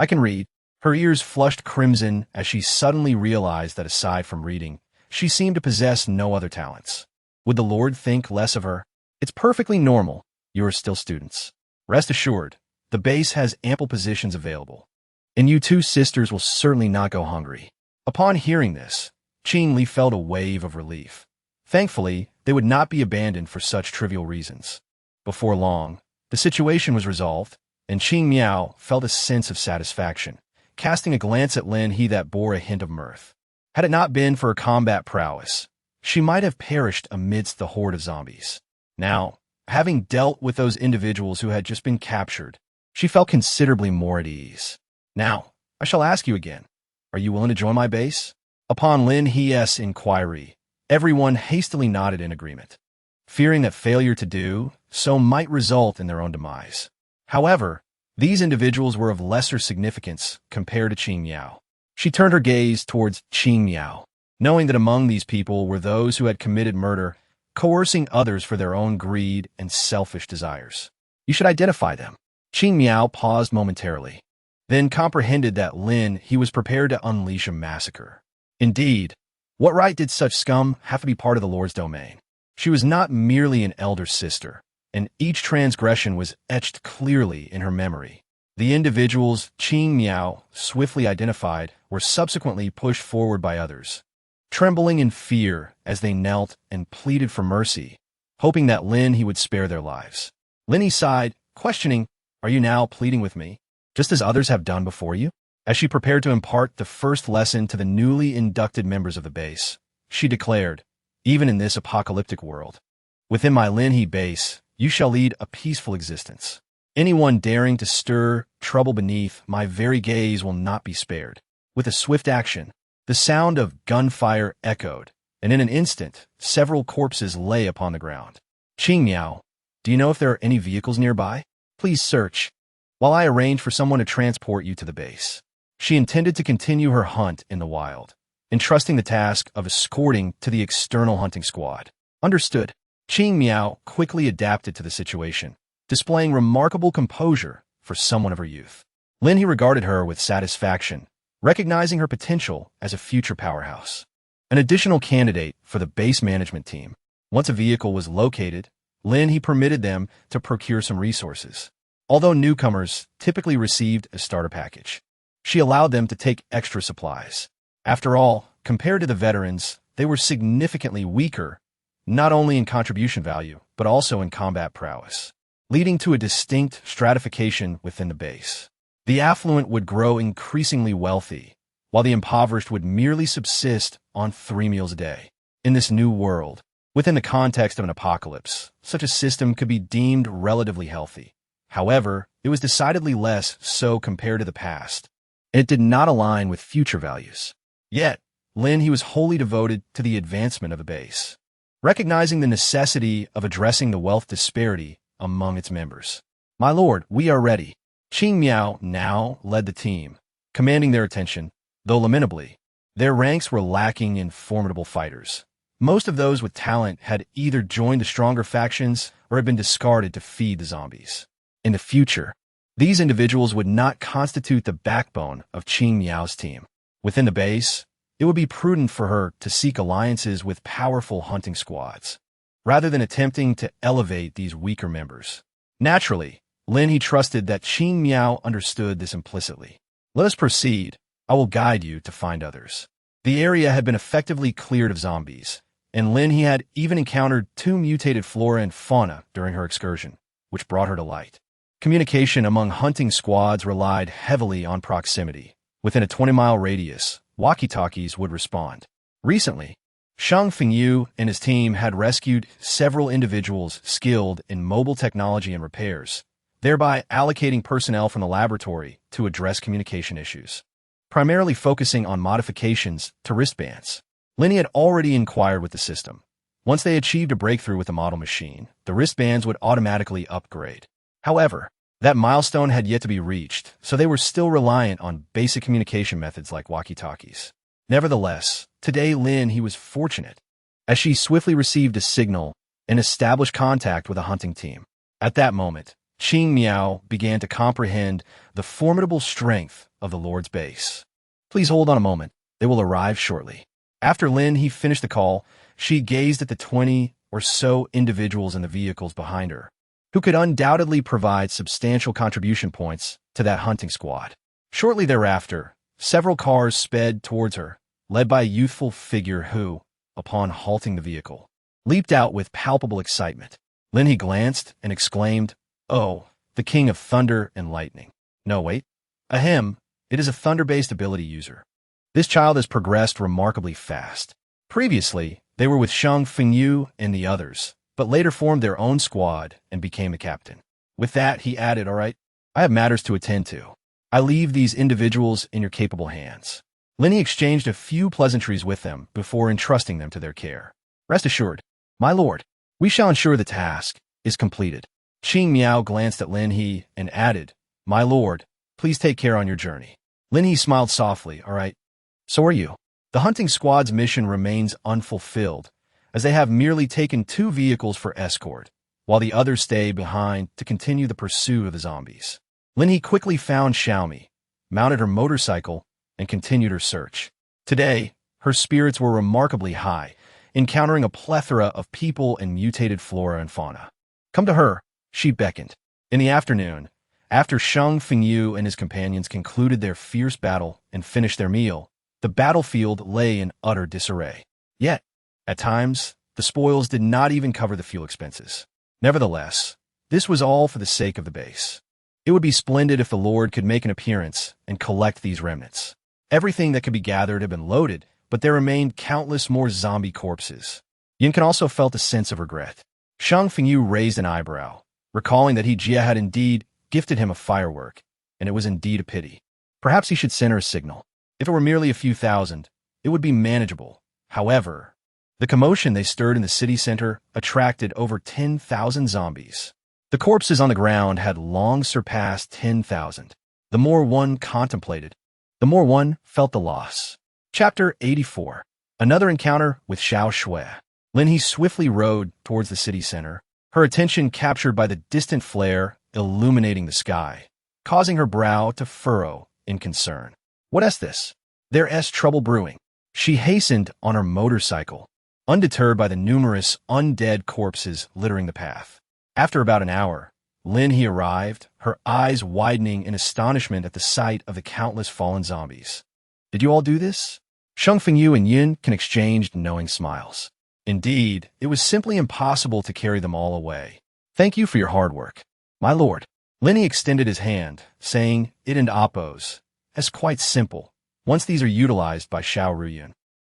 can read." Her ears flushed crimson as she suddenly realized that aside from reading, she seemed to possess no other talents. Would the Lord think less of her? It's perfectly normal. You are still students. Rest assured, the base has ample positions available, and you 2 sisters will certainly not go hungry. Upon hearing this, Qing Li felt a wave of relief. Thankfully, they would not be abandoned for such trivial reasons. Before long, the situation was resolved, and Qing Miao felt a sense of satisfaction, casting a glance at Lin He that bore a hint of mirth. Had it not been for her combat prowess, she might have perished amidst the horde of zombies. Now, Having dealt with those individuals who had just been captured, she felt considerably more at ease. Now, I shall ask you again, are you willing to join my base? Upon Lin He's inquiry, everyone hastily nodded in agreement, fearing that failure to do so might result in their own demise. However, these individuals were of lesser significance compared to Qing Miao. She turned her gaze towards Qing Miao, knowing that among these people were those who had committed murder, coercing others for their own greed and selfish desires. You should identify them. Qing Miao paused momentarily, then comprehended that Lin He was prepared to unleash a massacre. Indeed, what right did such scum have to be part of the Lord's domain? She was not merely an elder sister, and each transgression was etched clearly in her memory. The individuals Qing Miao swiftly identified were subsequently pushed forward by others, trembling in fear as they knelt and pleaded for mercy, hoping that Lin He would spare their lives. Lin He sighed, questioning, "Are you now pleading with me, just as others have done before you?" As she prepared to impart the first lesson to the newly inducted members of the base, she declared, "Even in this apocalyptic world, within my Lin He base, you shall lead a peaceful existence. Anyone daring to stir trouble beneath my very gaze will not be spared." With a swift action, the sound of gunfire echoed, and in an instant, several corpses lay upon the ground. "Qing Miao, do you know if there are any vehicles nearby? Please search, while I arrange for someone to transport you to the base." She intended to continue her hunt in the wild, entrusting the task of escorting to the external hunting squad. Understood. Qing Miao quickly adapted to the situation, displaying remarkable composure for someone of her youth. Lin He regarded her with satisfaction, recognizing her potential as a future powerhouse. An additional candidate for the base management team. Once a vehicle was located, Lin He permitted them to procure some resources. Although newcomers typically received a starter package, she allowed them to take extra supplies. After all, compared to the veterans, they were significantly weaker, not only in contribution value, but also in combat prowess, leading to a distinct stratification within the base. The affluent would grow increasingly wealthy, while the impoverished would merely subsist on 3 meals a day. In this new world, within the context of an apocalypse, such a system could be deemed relatively healthy. However, it was decidedly less so compared to the past. It did not align with future values. Yet, Lin He was wholly devoted to the advancement of the base, recognizing the necessity of addressing the wealth disparity among its members. "My lord, we are ready." Qing Miao now led the team, commanding their attention, though lamentably, their ranks were lacking in formidable fighters. Most of those with talent had either joined the stronger factions or had been discarded to feed the zombies. In the future, these individuals would not constitute the backbone of Qing Miao's team. Within the base, it would be prudent for her to seek alliances with powerful hunting squads, rather than attempting to elevate these weaker members. Naturally, Lin He trusted that Qing Miao understood this implicitly. "Let us proceed. I will guide you to find others." The area had been effectively cleared of zombies, and Lin He had even encountered 2 mutated flora and fauna during her excursion, which brought her to light. Communication among hunting squads relied heavily on proximity. Within a 20-mile radius, walkie-talkies would respond. Recently, Shang Fengyu and his team had rescued several individuals skilled in mobile technology and repairs, thereby allocating personnel from the laboratory to address communication issues, primarily focusing on modifications to wristbands. Lin He had already inquired with the system. Once they achieved a breakthrough with the model machine, the wristbands would automatically upgrade. However, that milestone had yet to be reached, so they were still reliant on basic communication methods like walkie-talkies. Nevertheless, today Lin He was fortunate, as she swiftly received a signal and established contact with a hunting team. At that moment, Qing Miao began to comprehend the formidable strength of the Lord's base. "Please hold on a moment. They will arrive shortly." After Lin He finished the call, she gazed at the 20 or so individuals in the vehicles behind her, who could undoubtedly provide substantial contribution points to that hunting squad. Shortly thereafter, several cars sped towards her, led by a youthful figure who, upon halting the vehicle, leaped out with palpable excitement. Lin He glanced and exclaimed, "Oh, the king of thunder and lightning. No, wait. Ahem, it is a thunder-based ability user. This child has progressed remarkably fast. Previously, they were with Shang Fengyu and the others, but later formed their own squad and became a captain. With that, he added, "All right, I have matters to attend to. I leave these individuals in your capable hands." Lin He exchanged a few pleasantries with them before entrusting them to their care. "Rest assured, my lord, we shall ensure the task is completed." Qing Miao glanced at Lin He and added, "My lord, please take care on your journey." Lin He smiled softly. "All right, so are you." The hunting squad's mission remains unfulfilled, as they have merely taken 2 vehicles for escort, while the others stay behind to continue the pursuit of the zombies. Lin He quickly found Xiaomi, mounted her motorcycle, and continued her search. Today, her spirits were remarkably high, encountering a plethora of people and mutated flora and fauna. "Come to her," she beckoned. In the afternoon, after Shang Fengyu and his companions concluded their fierce battle and finished their meal, the battlefield lay in utter disarray. Yet, at times, the spoils did not even cover the fuel expenses. Nevertheless, this was all for the sake of the base. It would be splendid if the Lord could make an appearance and collect these remnants. Everything that could be gathered had been loaded, but there remained countless more zombie corpses. Yin Can also felt a sense of regret. Shang Fengyu raised an eyebrow, recalling that Jia had indeed gifted him a firework, and it was indeed a pity. Perhaps he should send her a signal. If it were merely a few thousand, it would be manageable. However, the commotion they stirred in the city center attracted over 10,000 zombies. The corpses on the ground had long surpassed 10,000. The more one contemplated, the more one felt the loss. Chapter 84. Another encounter with Xiao Shui. Lin He swiftly rode towards the city center, her attention captured by the distant flare illuminating the sky, causing her brow to furrow in concern. "What this? There's trouble brewing." She hastened on her motorcycle, undeterred by the numerous undead corpses littering the path. After about an hour, Lin He arrived, her eyes widening in astonishment at the sight of the countless fallen zombies. "Did you all do this?" Shang Fengyu and Yin Can exchanged knowing smiles. Indeed, it was simply impossible to carry them all away. "Thank you for your hard work, my lord." Lin He extended his hand, saying it in Appos, as quite simple. Once these are utilized by Xiao Ruyun,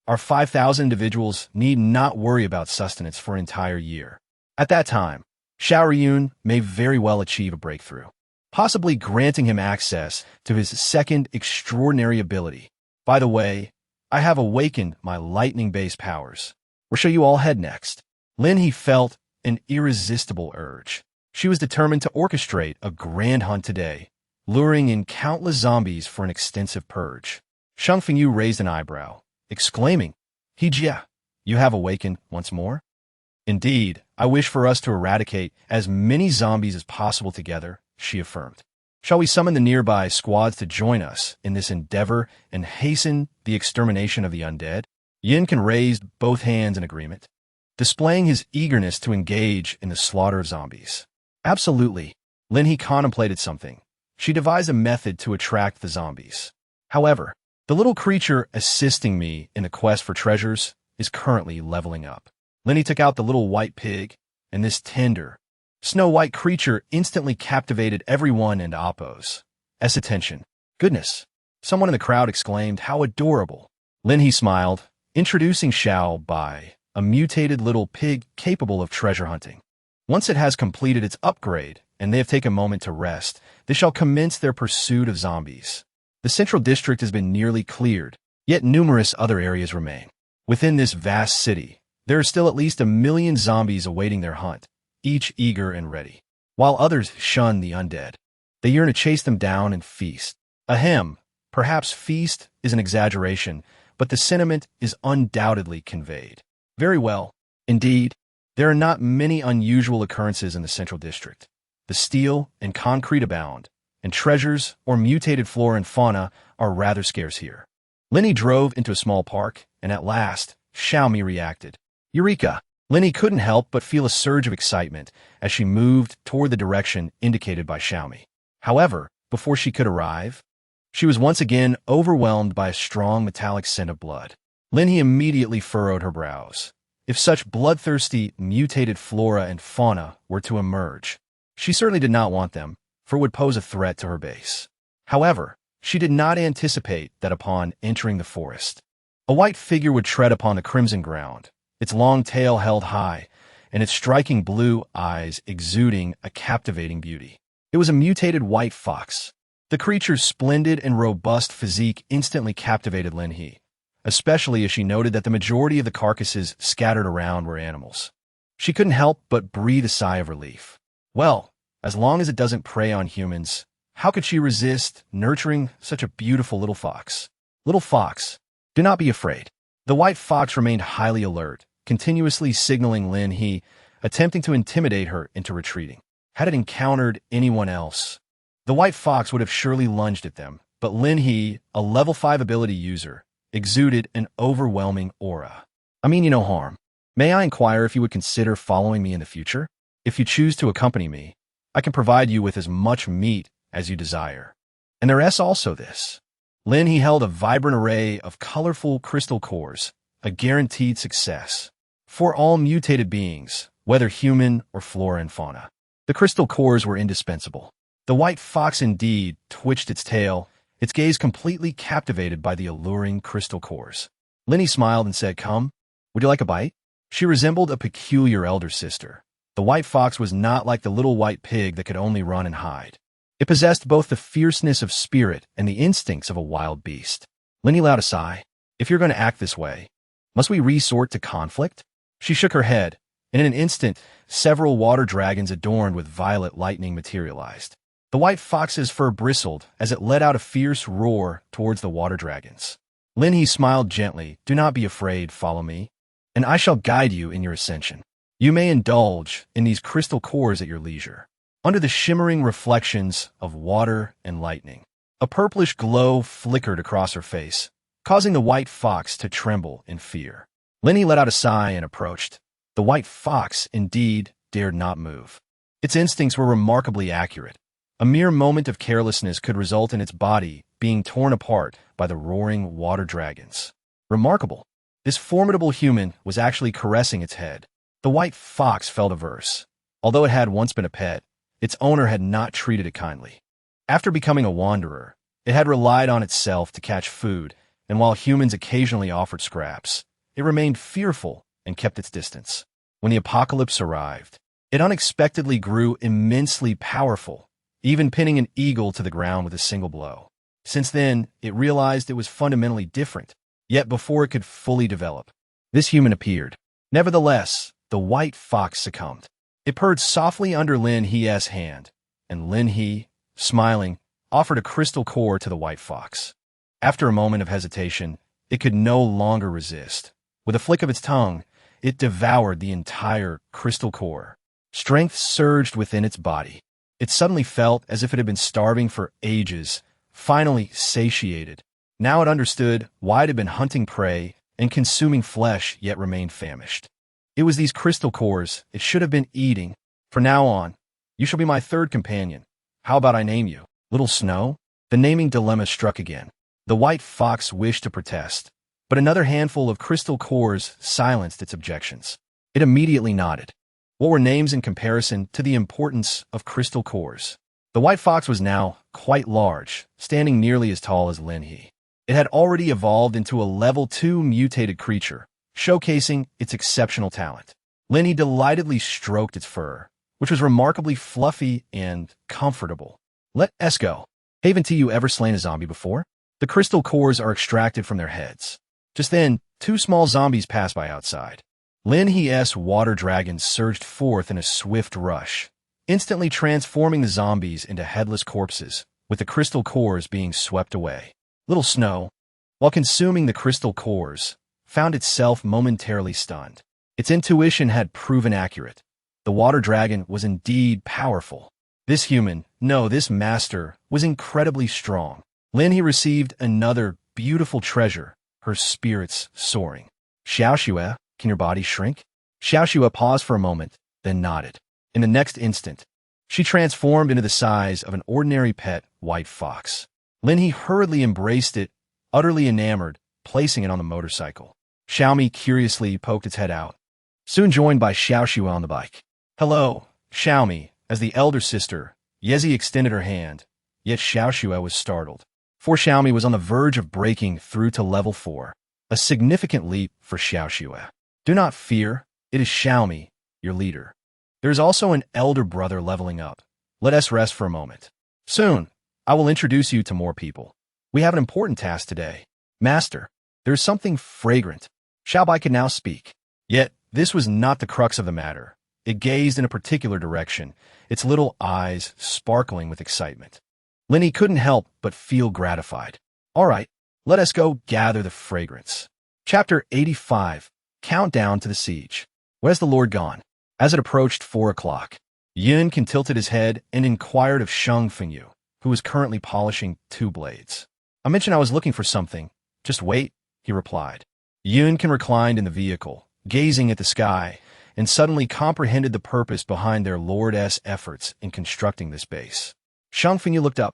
our 5,000 individuals need not worry about sustenance for an entire year. At that time, Xiao Ruyun may very well achieve a breakthrough, possibly granting him access to his second extraordinary ability. By the way, I have awakened my lightning-based powers. Where shall you all head next? Lin He felt an irresistible urge. She was determined to orchestrate a grand hunt today, luring in countless zombies for an extensive purge. Shang Fengyu raised an eyebrow, exclaiming, "Jia, you have awakened once more?" "Indeed, I wish for us to eradicate as many zombies as possible together," she affirmed. "Shall we summon the nearby squads to join us in this endeavor and hasten the extermination of the undead?" Yin Can raised both hands in agreement, displaying his eagerness to engage in the slaughter of zombies. "Absolutely." Lin He contemplated something. She devised a method to attract the zombies. "However, the little creature assisting me in the quest for treasures is currently leveling up." Lin He took out the little white pig, and this tender, snow-white creature instantly captivated everyone in Appos' attention. "Goodness!" Someone in the crowd exclaimed, "How adorable!" Lin He smiled, introducing Xiao Bai, a mutated little pig capable of treasure hunting. Once it has completed its upgrade and they have taken a moment to rest, they shall commence their pursuit of zombies. The central district has been nearly cleared, yet numerous other areas remain. Within this vast city, there are still at least 1 million zombies awaiting their hunt, each eager and ready. While others shun the undead, they yearn to chase them down and feast. Ahem, perhaps feast is an exaggeration, but the sentiment is undoubtedly conveyed. Very well. Indeed, there are not many unusual occurrences in the central district. The steel and concrete abound, and treasures or mutated flora and fauna are rather scarce here. Lin He drove into a small park, and at last, Xiaomi reacted. Eureka! Lin He couldn't help but feel a surge of excitement as she moved toward the direction indicated by Xiaomi. However, before she could arrive, she was once again overwhelmed by a strong metallic scent of blood. Lin He immediately furrowed her brows. If such bloodthirsty, mutated flora and fauna were to emerge, she certainly did not want them, for it would pose a threat to her base. However, she did not anticipate that upon entering the forest, a white figure would tread upon the crimson ground, its long tail held high, and its striking blue eyes exuding a captivating beauty. It was a mutated white fox. The creature's splendid and robust physique instantly captivated Lin He, especially as she noted that the majority of the carcasses scattered around were animals. She couldn't help but breathe a sigh of relief. Well, as long as it doesn't prey on humans, how could she resist nurturing such a beautiful little fox? Little fox, do not be afraid. The white fox remained highly alert, continuously signaling Lin He, attempting to intimidate her into retreating. Had it encountered anyone else, the white fox would have surely lunged at them, but Lin He, a level 5 ability user, exuded an overwhelming aura. I mean you no harm. May I inquire if you would consider following me in the future? If you choose to accompany me, I can provide you with as much meat as you desire. And there's also this. Lin He held a vibrant array of colorful crystal cores, a guaranteed success for all mutated beings, whether human or flora and fauna. The crystal cores were indispensable. The white fox indeed twitched its tail, its gaze completely captivated by the alluring crystal cores. Lin He smiled and said, "Come, would you like a bite?" She resembled a peculiar elder sister. The white fox was not like the little white pig that could only run and hide. It possessed both the fierceness of spirit and the instincts of a wild beast. Lin He allowed a sigh. "If you're going to act this way, must we resort to conflict?" She shook her head, and in an instant, several water dragons adorned with violet lightning materialized. The white fox's fur bristled as it let out a fierce roar towards the water dragons. Lin He smiled gently. "Do not be afraid, follow me, and I shall guide you in your ascension. You may indulge in these crystal cores at your leisure." Under the shimmering reflections of water and lightning, a purplish glow flickered across her face, causing the white fox to tremble in fear. Lin He let out a sigh and approached. The white fox, indeed, dared not move. Its instincts were remarkably accurate. A mere moment of carelessness could result in its body being torn apart by the roaring water dragons. Remarkable. This formidable human was actually caressing its head. The white fox felt averse. Although it had once been a pet, its owner had not treated it kindly. After becoming a wanderer, it had relied on itself to catch food, and while humans occasionally offered scraps, it remained fearful and kept its distance. When the apocalypse arrived, it unexpectedly grew immensely powerful, even pinning an eagle to the ground with a single blow. Since then, it realized it was fundamentally different, yet before it could fully develop, this human appeared. Nevertheless, the white fox succumbed. It purred softly under Lin He's hand, and Lin He, smiling, offered a crystal core to the white fox. After a moment of hesitation, it could no longer resist. With a flick of its tongue, it devoured the entire crystal core. Strength surged within its body. It suddenly felt as if it had been starving for ages, finally satiated. Now it understood why it had been hunting prey and consuming flesh yet remained famished. It was these crystal cores it should have been eating. From now on, you shall be my third companion. How about I name you Little Snow? The naming dilemma struck again. The white fox wished to protest, but another handful of crystal cores silenced its objections. It immediately nodded. What were names in comparison to the importance of crystal cores? The white fox was now quite large, standing nearly as tall as Lin He. It had already evolved into a level 2 mutated creature, showcasing its exceptional talent. Lin He delightedly stroked its fur, which was remarkably fluffy and comfortable. Let's go. Haven't you ever slain a zombie before? The crystal cores are extracted from their heads. Just then, 2 small zombies passed by outside. Lin He's water dragons surged forth in a swift rush, instantly transforming the zombies into headless corpses, with the crystal cores being swept away. Little Snow, while consuming the crystal cores, found itself momentarily stunned. Its intuition had proven accurate. The water dragon was indeed powerful. This master, was incredibly strong. Lin He received another beautiful treasure, her spirits soaring. Xiaoxue, can your body shrink? Xiaoxue paused for a moment, then nodded. In the next instant, she transformed into the size of an ordinary pet white fox. Lin He hurriedly embraced it, utterly enamored, placing it on the motorcycle. Xiaomi curiously poked its head out, soon joined by Xiaoxue on the bike. "Hello, Xiaomi." As the elder sister, Yezi extended her hand, yet Xiaoxue was startled. For Xiaomi was on the verge of breaking through to level 4, a significant leap for Xiaoxue. "Do not fear, it is Xiaomi, your leader. There's also an elder brother leveling up. Let us rest for a moment. Soon, I will introduce you to more people. We have an important task today. Master, there is something fragrant. Xiaobai could now speak. Yet, this was not the crux of the matter. It gazed in a particular direction, its little eyes sparkling with excitement. Lin He couldn't help but feel gratified. All right, let us go gather the fragrance. Chapter 85, Countdown to the Siege. Where's the Lord gone? As it approached 4 o'clock, Yun tilted his head and inquired of Sheng Fengyu, who was currently polishing 2 blades. I mentioned I was looking for something. Just wait, he replied. Yun reclined in the vehicle, gazing at the sky, and suddenly comprehended the purpose behind their Lord's efforts in constructing this base. Sheng Fengyu looked up.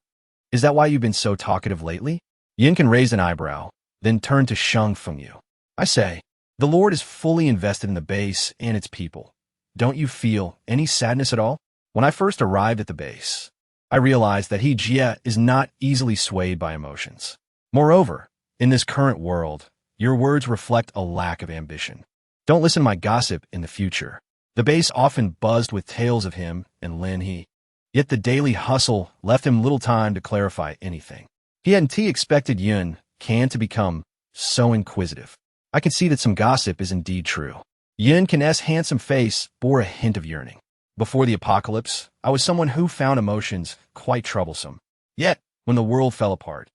Is that why you've been so talkative lately? Yun raised an eyebrow, then turned to Sheng Fengyu. I say, the Lord is fully invested in the base and its people. Don't you feel any sadness at all? When I first arrived at the base, I realized that he Jia is not easily swayed by emotions. Moreover, in this current world, your words reflect a lack of ambition. Don't listen to my gossip in the future. The base often buzzed with tales of him and Lin He. Yet the daily hustle left him little time to clarify anything. He hadn't expected Yun to become so inquisitive. I can see that some gossip is indeed true. Yun's handsome face bore a hint of yearning. Before the apocalypse, I was someone who found emotions quite troublesome. Yet, when the world fell apart,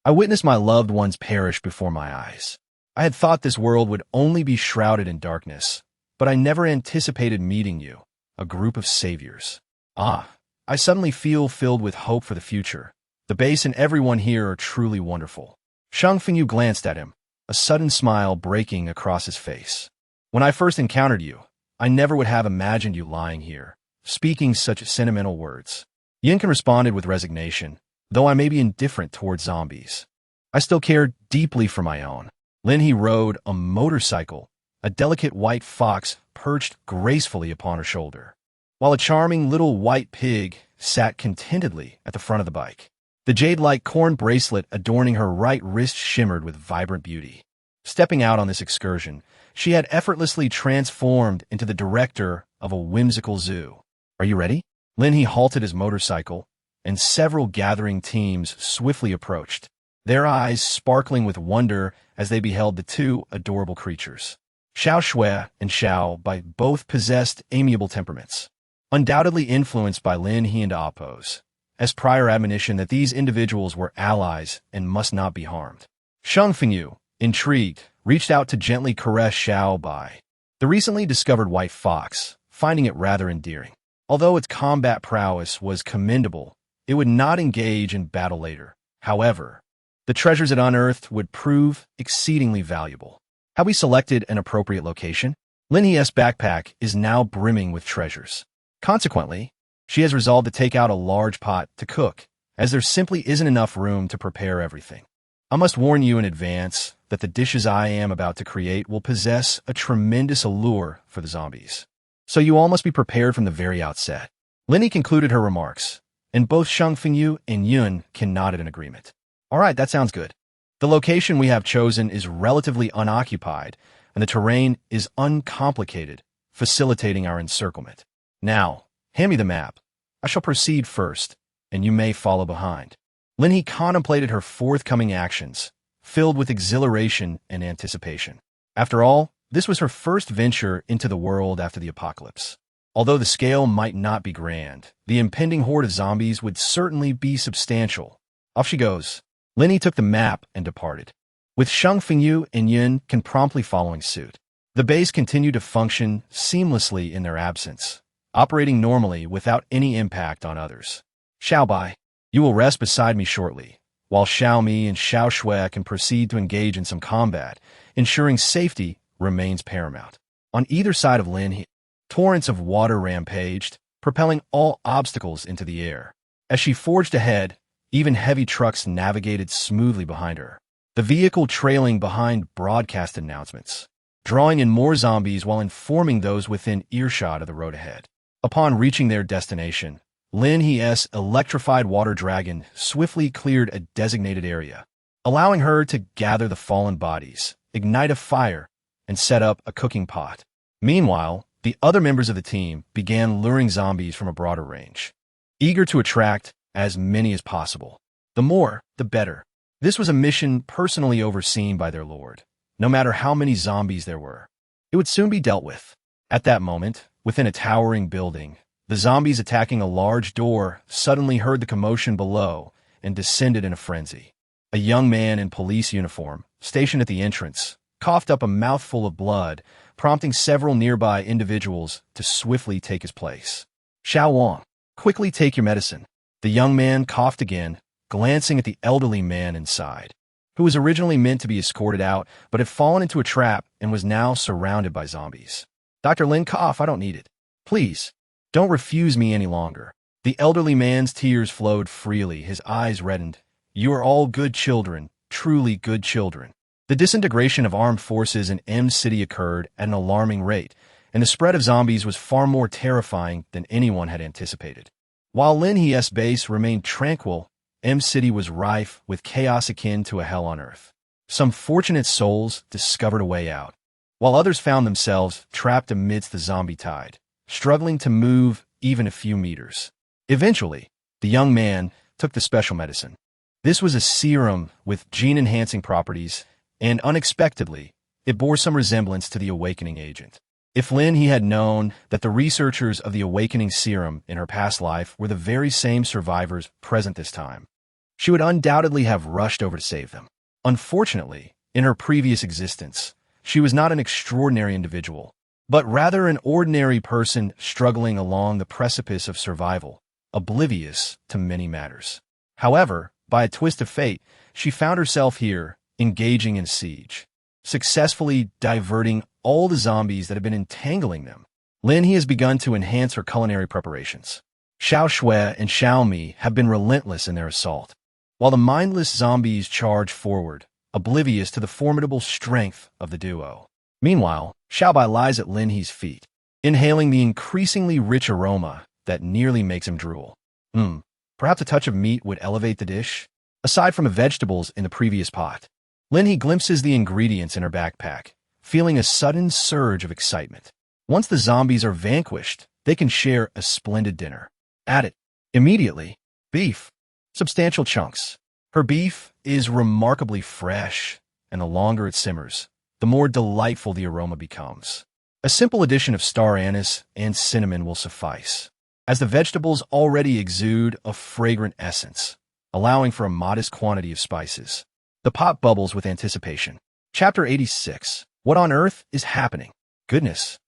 I witnessed my loved ones perish before my eyes. I had thought this world would only be shrouded in darkness, but I never anticipated meeting you, a group of saviors. I suddenly feel filled with hope for the future. The base and everyone here are truly wonderful. Sheng Fengyu glanced at him, a sudden smile breaking across his face. When I first encountered you, I never would have imagined you lying here, speaking such sentimental words. Yun responded with resignation, though I may be indifferent towards zombies. I still care deeply for my own. Lin He rode a motorcycle, a delicate white fox perched gracefully upon her shoulder, while a charming little white pig sat contentedly at the front of the bike. The jade-like corn bracelet adorning her right wrist shimmered with vibrant beauty. Stepping out on this excursion, she had effortlessly transformed into the director of a whimsical zoo. Are you ready? Lin He halted his motorcycle, and several gathering teams swiftly approached, their eyes sparkling with wonder as they beheld the 2 adorable creatures. Xiao Shui and Xiao Bai both possessed amiable temperaments, undoubtedly influenced by Lin He and Apos, as prior admonition that these individuals were allies and must not be harmed. Sheng Fengyu, intrigued, reached out to gently caress Xiao Bai, the recently discovered white fox, finding it rather endearing. Although its combat prowess was commendable, it would not engage in battle later. However, the treasures it unearthed would prove exceedingly valuable. Have we selected an appropriate location? Lin He's backpack is now brimming with treasures. Consequently, she has resolved to take out a large pot to cook, as there simply isn't enough room to prepare everything. I must warn you in advance that the dishes I am about to create will possess a tremendous allure for the zombies. So you all must be prepared from the very outset. Lin He concluded her remarks, and both Sheng Fengyu and Yun nodded in agreement. All right, that sounds good. The location we have chosen is relatively unoccupied, and the terrain is uncomplicated, facilitating our encirclement. Now, hand me the map. I shall proceed first, and you may follow behind. Lin He contemplated her forthcoming actions, filled with exhilaration and anticipation. After all, this was her first venture into the world after the apocalypse. Although the scale might not be grand, the impending horde of zombies would certainly be substantial. Off she goes. Lin He took the map and departed, with Sheng Fengyu and Yun promptly following suit. The base continued to function seamlessly in their absence, operating normally without any impact on others. Xiao Bai, you will rest beside me shortly, while Xiao Mi and Xiao Shui can proceed to engage in some combat, ensuring safety remains paramount. On either side of Lin He, torrents of water rampaged, propelling all obstacles into the air. As she forged ahead, even heavy trucks navigated smoothly behind her, the vehicle trailing behind broadcast announcements, drawing in more zombies while informing those within earshot of the road ahead. Upon reaching their destination, Lin He's electrified water dragon swiftly cleared a designated area, allowing her to gather the fallen bodies, ignite a fire, and set up a cooking pot. Meanwhile, the other members of the team began luring zombies from a broader range, eager to attract as many as possible. The more, the better. This was a mission personally overseen by their lord. No matter how many zombies there were, it would soon be dealt with. At that moment, within a towering building, the zombies attacking a large door suddenly heard the commotion below and descended in a frenzy. A young man in police uniform, stationed at the entrance, coughed up a mouthful of blood, prompting several nearby individuals to swiftly take his place. Xiao Wang, quickly take your medicine. The young man coughed again, glancing at the elderly man inside, who was originally meant to be escorted out but had fallen into a trap and was now surrounded by zombies. Dr. Lin, cough, I don't need it. Please, don't refuse me any longer. The elderly man's tears flowed freely, his eyes reddened. You are all good children, truly good children. The disintegration of armed forces in M City occurred at an alarming rate, and the spread of zombies was far more terrifying than anyone had anticipated. While Lin He's base remained tranquil, M City was rife with chaos akin to a hell on earth. Some fortunate souls discovered a way out, while others found themselves trapped amidst the zombie tide, struggling to move even a few meters. Eventually, the young man took the special medicine. This was a serum with gene-enhancing properties, and unexpectedly, it bore some resemblance to the awakening agent. If Lin He had known that the researchers of the awakening serum in her past life were the very same survivors present this time, she would undoubtedly have rushed over to save them. Unfortunately, in her previous existence, she was not an extraordinary individual, but rather an ordinary person struggling along the precipice of survival, oblivious to many matters. However, by a twist of fate, she found herself here, engaging in siege, successfully diverting all the zombies that had been entangling them. Lin He has begun to enhance her culinary preparations. Xiao Shui and Xiao Mi have been relentless in their assault, while the mindless zombies charge forward, oblivious to the formidable strength of the duo. Meanwhile, Xiaobai lies at Lin He's feet, inhaling the increasingly rich aroma that nearly makes him drool. Perhaps a touch of meat would elevate the dish? Aside from the vegetables in the previous pot, Lin He glimpses the ingredients in her backpack, feeling a sudden surge of excitement. Once the zombies are vanquished, they can share a splendid dinner. At it, immediately, beef. Substantial chunks. Her beef is remarkably fresh, and the longer it simmers, the more delightful the aroma becomes. A simple addition of star anise and cinnamon will suffice, as the vegetables already exude a fragrant essence, allowing for a modest quantity of spices. The pot bubbles with anticipation. Chapter 86. What on earth is happening? Goodness.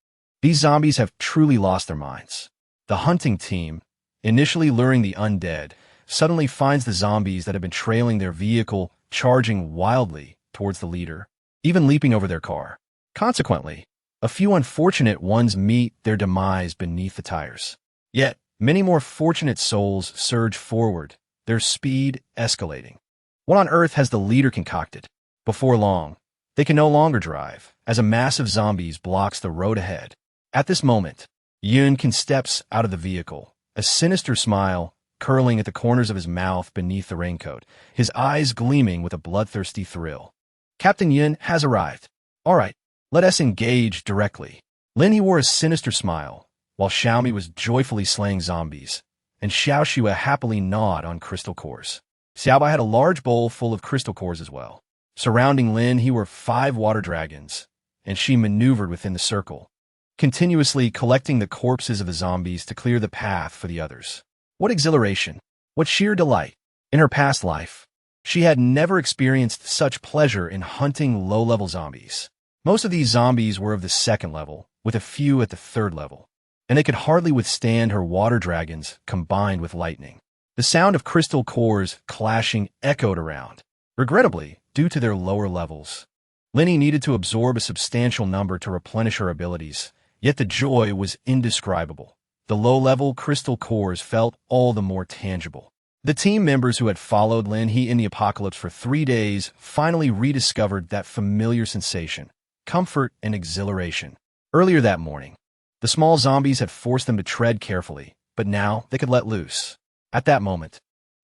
These zombies have truly lost their minds. The hunting team, initially luring the undead, suddenly finds the zombies that have been trailing their vehicle charging wildly towards the leader, even leaping over their car. Consequently, a few unfortunate ones meet their demise beneath the tires. Yet, many more fortunate souls surge forward, their speed escalating. What on earth has the leader concocted? Before long, they can no longer drive, as a mass of zombies blocks the road ahead. At this moment, Yun steps out of the vehicle, a sinister smile curling at the corners of his mouth beneath the raincoat, his eyes gleaming with a bloodthirsty thrill. Captain Yun has arrived. All right, let us engage directly. Lin He wore a sinister smile, while Xiaomi was joyfully slaying zombies, and Xiao Xue happily gnawed on crystal cores. Xiaobai had a large bowl full of crystal cores as well. Surrounding Lin He were 5 water dragons, and she maneuvered within the circle, continuously collecting the corpses of the zombies to clear the path for the others. What exhilaration! What sheer delight! In her past life, she had never experienced such pleasure in hunting low-level zombies. Most of these zombies were of the 2nd level, with a few at the 3rd level, and they could hardly withstand her water dragons combined with lightning. The sound of crystal cores clashing echoed around. Regrettably, due to their lower levels, Lin He needed to absorb a substantial number to replenish her abilities, yet the joy was indescribable. The low-level crystal cores felt all the more tangible. The team members who had followed Lin He in the apocalypse for 3 days finally rediscovered that familiar sensation, comfort and exhilaration. Earlier that morning, the small zombies had forced them to tread carefully, but now they could let loose. At that moment,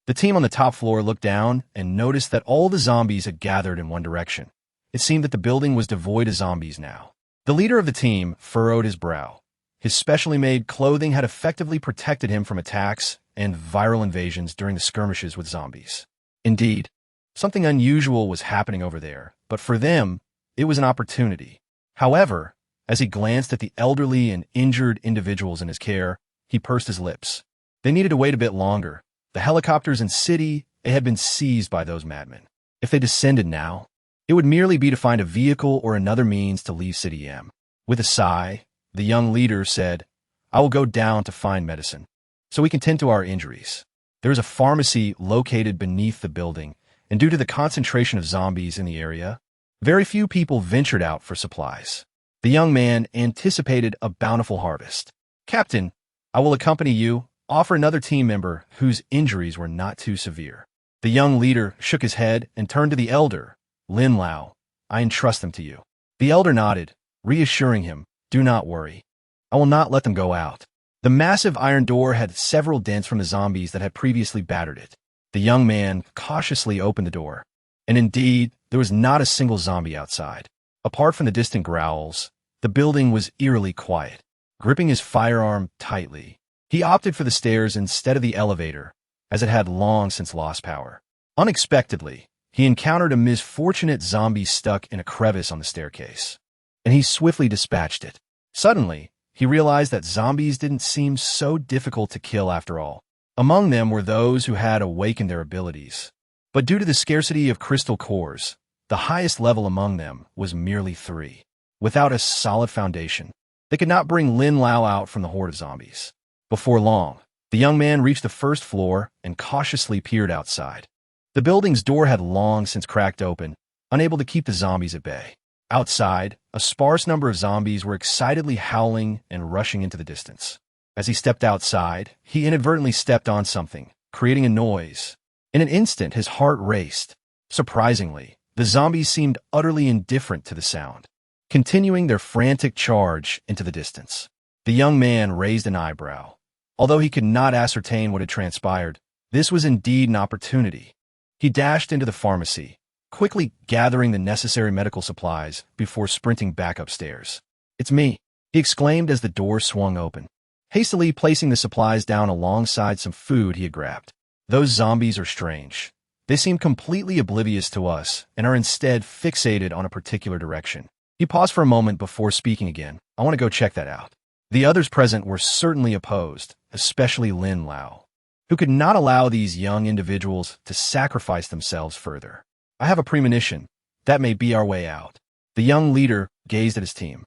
the team on the top floor looked down and noticed that all the zombies had gathered in one direction. It seemed that the building was devoid of zombies now. The leader of the team furrowed his brow, His specially made clothing had effectively protected him from attacks and viral invasions during the skirmishes with zombies. Indeed, something unusual was happening over there, but for them, it was an opportunity. However, as he glanced at the elderly and injured individuals in his care, he pursed his lips. They needed to wait a bit longer. The helicopters and city had been seized by those madmen. If they descended now, it would merely be to find a vehicle or another means to leave City M. With a sigh, the young leader said, "I will go down to find medicine, so we can tend to our injuries." There is a pharmacy located beneath the building, and due to the concentration of zombies in the area, very few people ventured out for supplies. The young man anticipated a bountiful harvest. "Captain, I will accompany you," offered another team member whose injuries were not too severe. The young leader shook his head and turned to the elder, Lin Lao. "I entrust them to you." The elder nodded, reassuring him, "Do not worry. I will not let them go out." The massive iron door had several dents from the zombies that had previously battered it. The young man cautiously opened the door, and indeed, there was not a single zombie outside. Apart from the distant growls, the building was eerily quiet. Gripping his firearm tightly, he opted for the stairs instead of the elevator, as it had long since lost power. Unexpectedly, he encountered a misfortunate zombie stuck in a crevice on the staircase, and he swiftly dispatched it. Suddenly, he realized that zombies didn't seem so difficult to kill after all. Among them were those who had awakened their abilities. But due to the scarcity of crystal cores, the highest level among them was merely 3. Without a solid foundation, they could not bring Lin Lao out from the horde of zombies. Before long, the young man reached the first floor and cautiously peered outside. The building's door had long since cracked open, unable to keep the zombies at bay. Outside, a sparse number of zombies were excitedly howling and rushing into the distance. As he stepped outside, he inadvertently stepped on something, creating a noise. In an instant, his heart raced. Surprisingly, the zombies seemed utterly indifferent to the sound, continuing their frantic charge into the distance. The young man raised an eyebrow. Although he could not ascertain what had transpired, this was indeed an opportunity. He dashed into the pharmacy, quickly gathering the necessary medical supplies before sprinting back upstairs. "It's me," he exclaimed as the door swung open, hastily placing the supplies down alongside some food he had grabbed. "Those zombies are strange. They seem completely oblivious to us and are instead fixated on a particular direction." He paused for a moment before speaking again. "I want to go check that out." The others present were certainly opposed, especially Lin Lao, who could not allow these young individuals to sacrifice themselves further. "I have a premonition. That may be our way out." The young leader gazed at his team.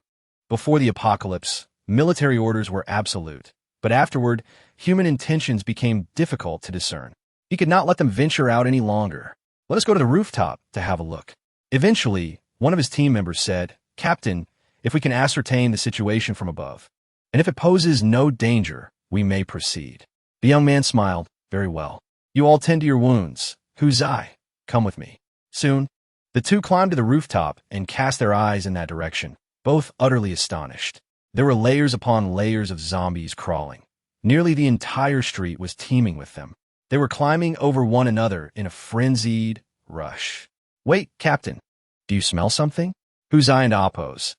Before the apocalypse, military orders were absolute, but afterward, human intentions became difficult to discern. He could not let them venture out any longer. "Let us go to the rooftop to have a look." Eventually, one of his team members said, "Captain, if we can ascertain the situation from above, and if it poses no danger, we may proceed." The young man smiled. "Very well. You all tend to your wounds. Huzai, come with me." Soon, the two climbed to the rooftop and cast their eyes in that direction, both utterly astonished. There were layers upon layers of zombies crawling. Nearly the entire street was teeming with them. They were climbing over one another in a frenzied rush. "Wait, Captain. Do you smell something?" Huzai and Appo's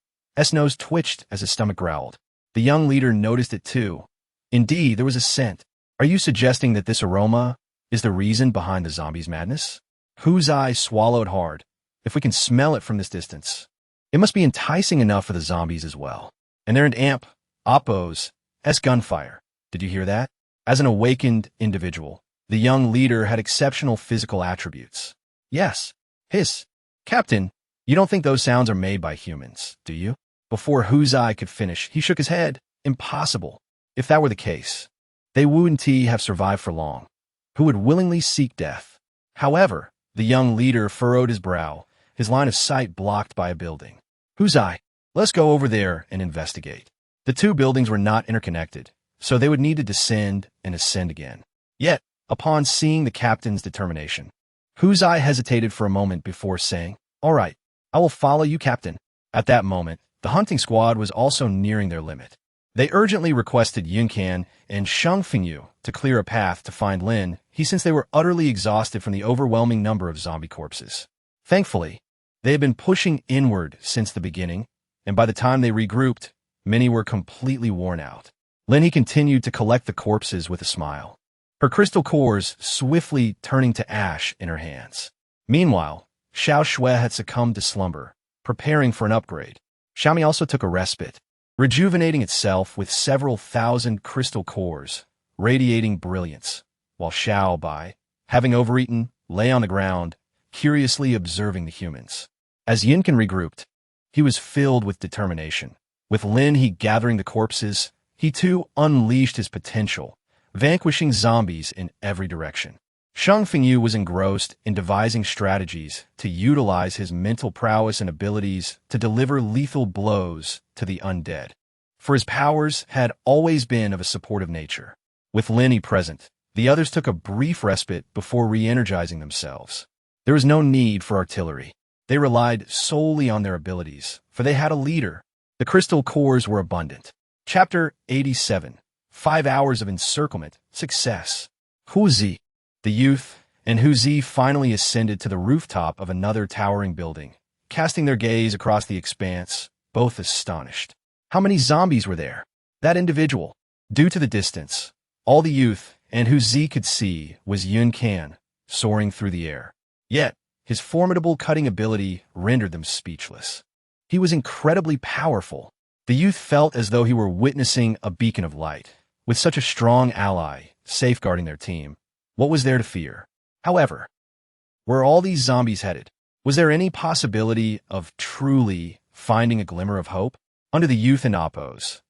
nose twitched as his stomach growled. The young leader noticed it too. Indeed, there was a scent. "Are you suggesting that this aroma is the reason behind the zombies' madness?" Huzai swallowed hard. "If we can smell it from this distance, it must be enticing enough for the zombies as well." And there in Appo's gunfire. Did you hear that? As an awakened individual, the young leader had exceptional physical attributes. "Yes. Hiss. Captain, you don't think those sounds are made by humans, do you?" Before Huzai could finish, he shook his head. "Impossible. If that were the case, they wouldn't have survived for long. Who would willingly seek death?" However, the young leader furrowed his brow, his line of sight blocked by a building. "Huzai, let's go over there and investigate." The two buildings were not interconnected, so they would need to descend and ascend again. Yet, upon seeing the captain's determination, Huzai hesitated for a moment before saying, "All right, I will follow you, Captain." At that moment, the hunting squad was also nearing their limit. They urgently requested Yunkan and Shengfengyu to clear a path to find Lin He since they were utterly exhausted from the overwhelming number of zombie corpses. Thankfully, they had been pushing inward since the beginning, and by the time they regrouped, Many were completely worn out. Lin He continued to collect the corpses with a smile, her crystal cores swiftly turning to ash in her hands. Meanwhile, Xiao Shui had succumbed to slumber, preparing for an upgrade. Xiaomi also took a respite, rejuvenating itself with several thousand crystal cores, radiating brilliance, while Xiao Bai, having overeaten, lay on the ground, curiously observing the humans. As Yinkan regrouped, he was filled with determination. With Lin He gathering the corpses, he too unleashed his potential, vanquishing zombies in every direction. Shang Fengyu was engrossed in devising strategies to utilize his mental prowess and abilities to deliver lethal blows to the undead. For his powers had always been of a supportive nature. With Lin He present, the others took a brief respite before re-energizing themselves. There was no need for artillery. They relied solely on their abilities, for they had a leader. The crystal cores were abundant. Chapter 87. 5 hours of encirclement. Success. Huzi, the youth, and Huzi finally ascended to the rooftop of another towering building, casting their gaze across the expanse, both astonished. How many zombies were there? That individual. Due to the distance, all the youth and Huzi could see was Yun Kan, soaring through the air. Yet, his formidable cutting ability rendered them speechless. He was incredibly powerful. The youth felt as though he were witnessing a beacon of light. With such a strong ally safeguarding their team, what was there to fear? However, where all these zombies headed? Was there any possibility of truly finding a glimmer of hope? Under the youth and Appo's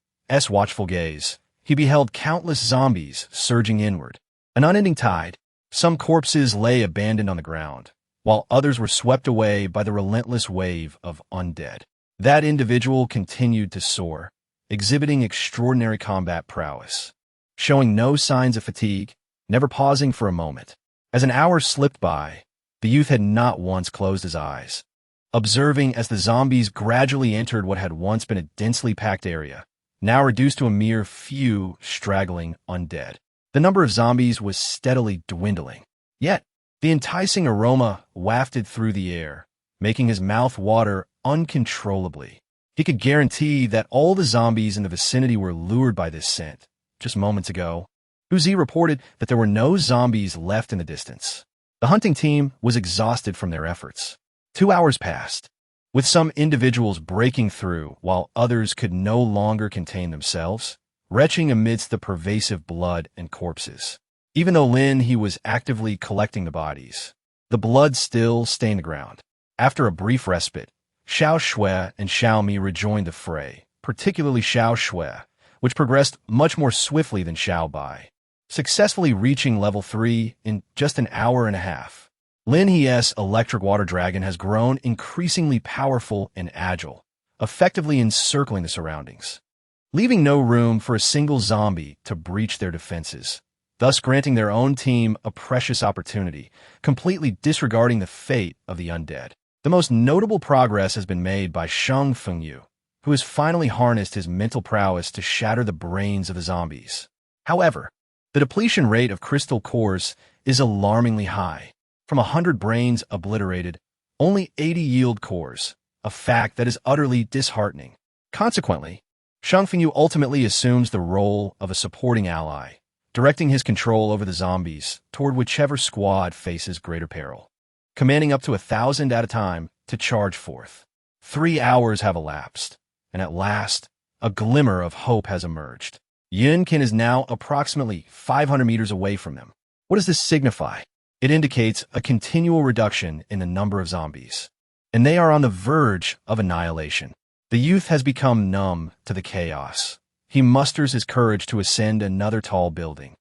watchful gaze, he beheld countless zombies surging inward. An unending tide. Some corpses lay abandoned on the ground, while others were swept away by the relentless wave of undead. That individual continued to soar, exhibiting extraordinary combat prowess, showing no signs of fatigue, never pausing for a moment. As an hour slipped by, the youth had not once closed his eyes, observing as the zombies gradually entered what had once been a densely packed area, now reduced to a mere few straggling undead. The number of zombies was steadily dwindling. Yet, the enticing aroma wafted through the air, making his mouth water uncontrollably. He could guarantee that all the zombies in the vicinity were lured by this scent. Just moments ago, Huzi reported that there were no zombies left in the distance. The hunting team was exhausted from their efforts. 2 hours passed, with some individuals breaking through while others could no longer contain themselves, retching amidst the pervasive blood and corpses. Even though Lin He was actively collecting the bodies, the blood still stained the ground. After a brief respite, Xiao Shui and Xiao Mi rejoined the fray, particularly Xiao Shui, which progressed much more swiftly than Xiao Bai, successfully reaching level 3 in just an hour and a half. Lin He's electric water dragon has grown increasingly powerful and agile, effectively encircling the surroundings, leaving no room for a single zombie to breach their defenses, thus granting their own team a precious opportunity, completely disregarding the fate of the undead. The most notable progress has been made by Shang Fengyu, who has finally harnessed his mental prowess to shatter the brains of the zombies. However, the depletion rate of crystal cores is alarmingly high. From 100 brains obliterated, only 80 yield cores, a fact that is utterly disheartening. Consequently, Shang Fengyu ultimately assumes the role of a supporting ally, directing his control over the zombies toward whichever squad faces greater peril, commanding up to 1,000 at a time to charge forth. 3 hours have elapsed, and at last, a glimmer of hope has emerged. Yunkin is now approximately 500 meters away from them. What does this signify? It indicates a continual reduction in the number of zombies, and they are on the verge of annihilation. The youth has become numb to the chaos. He musters his courage to ascend another tall building,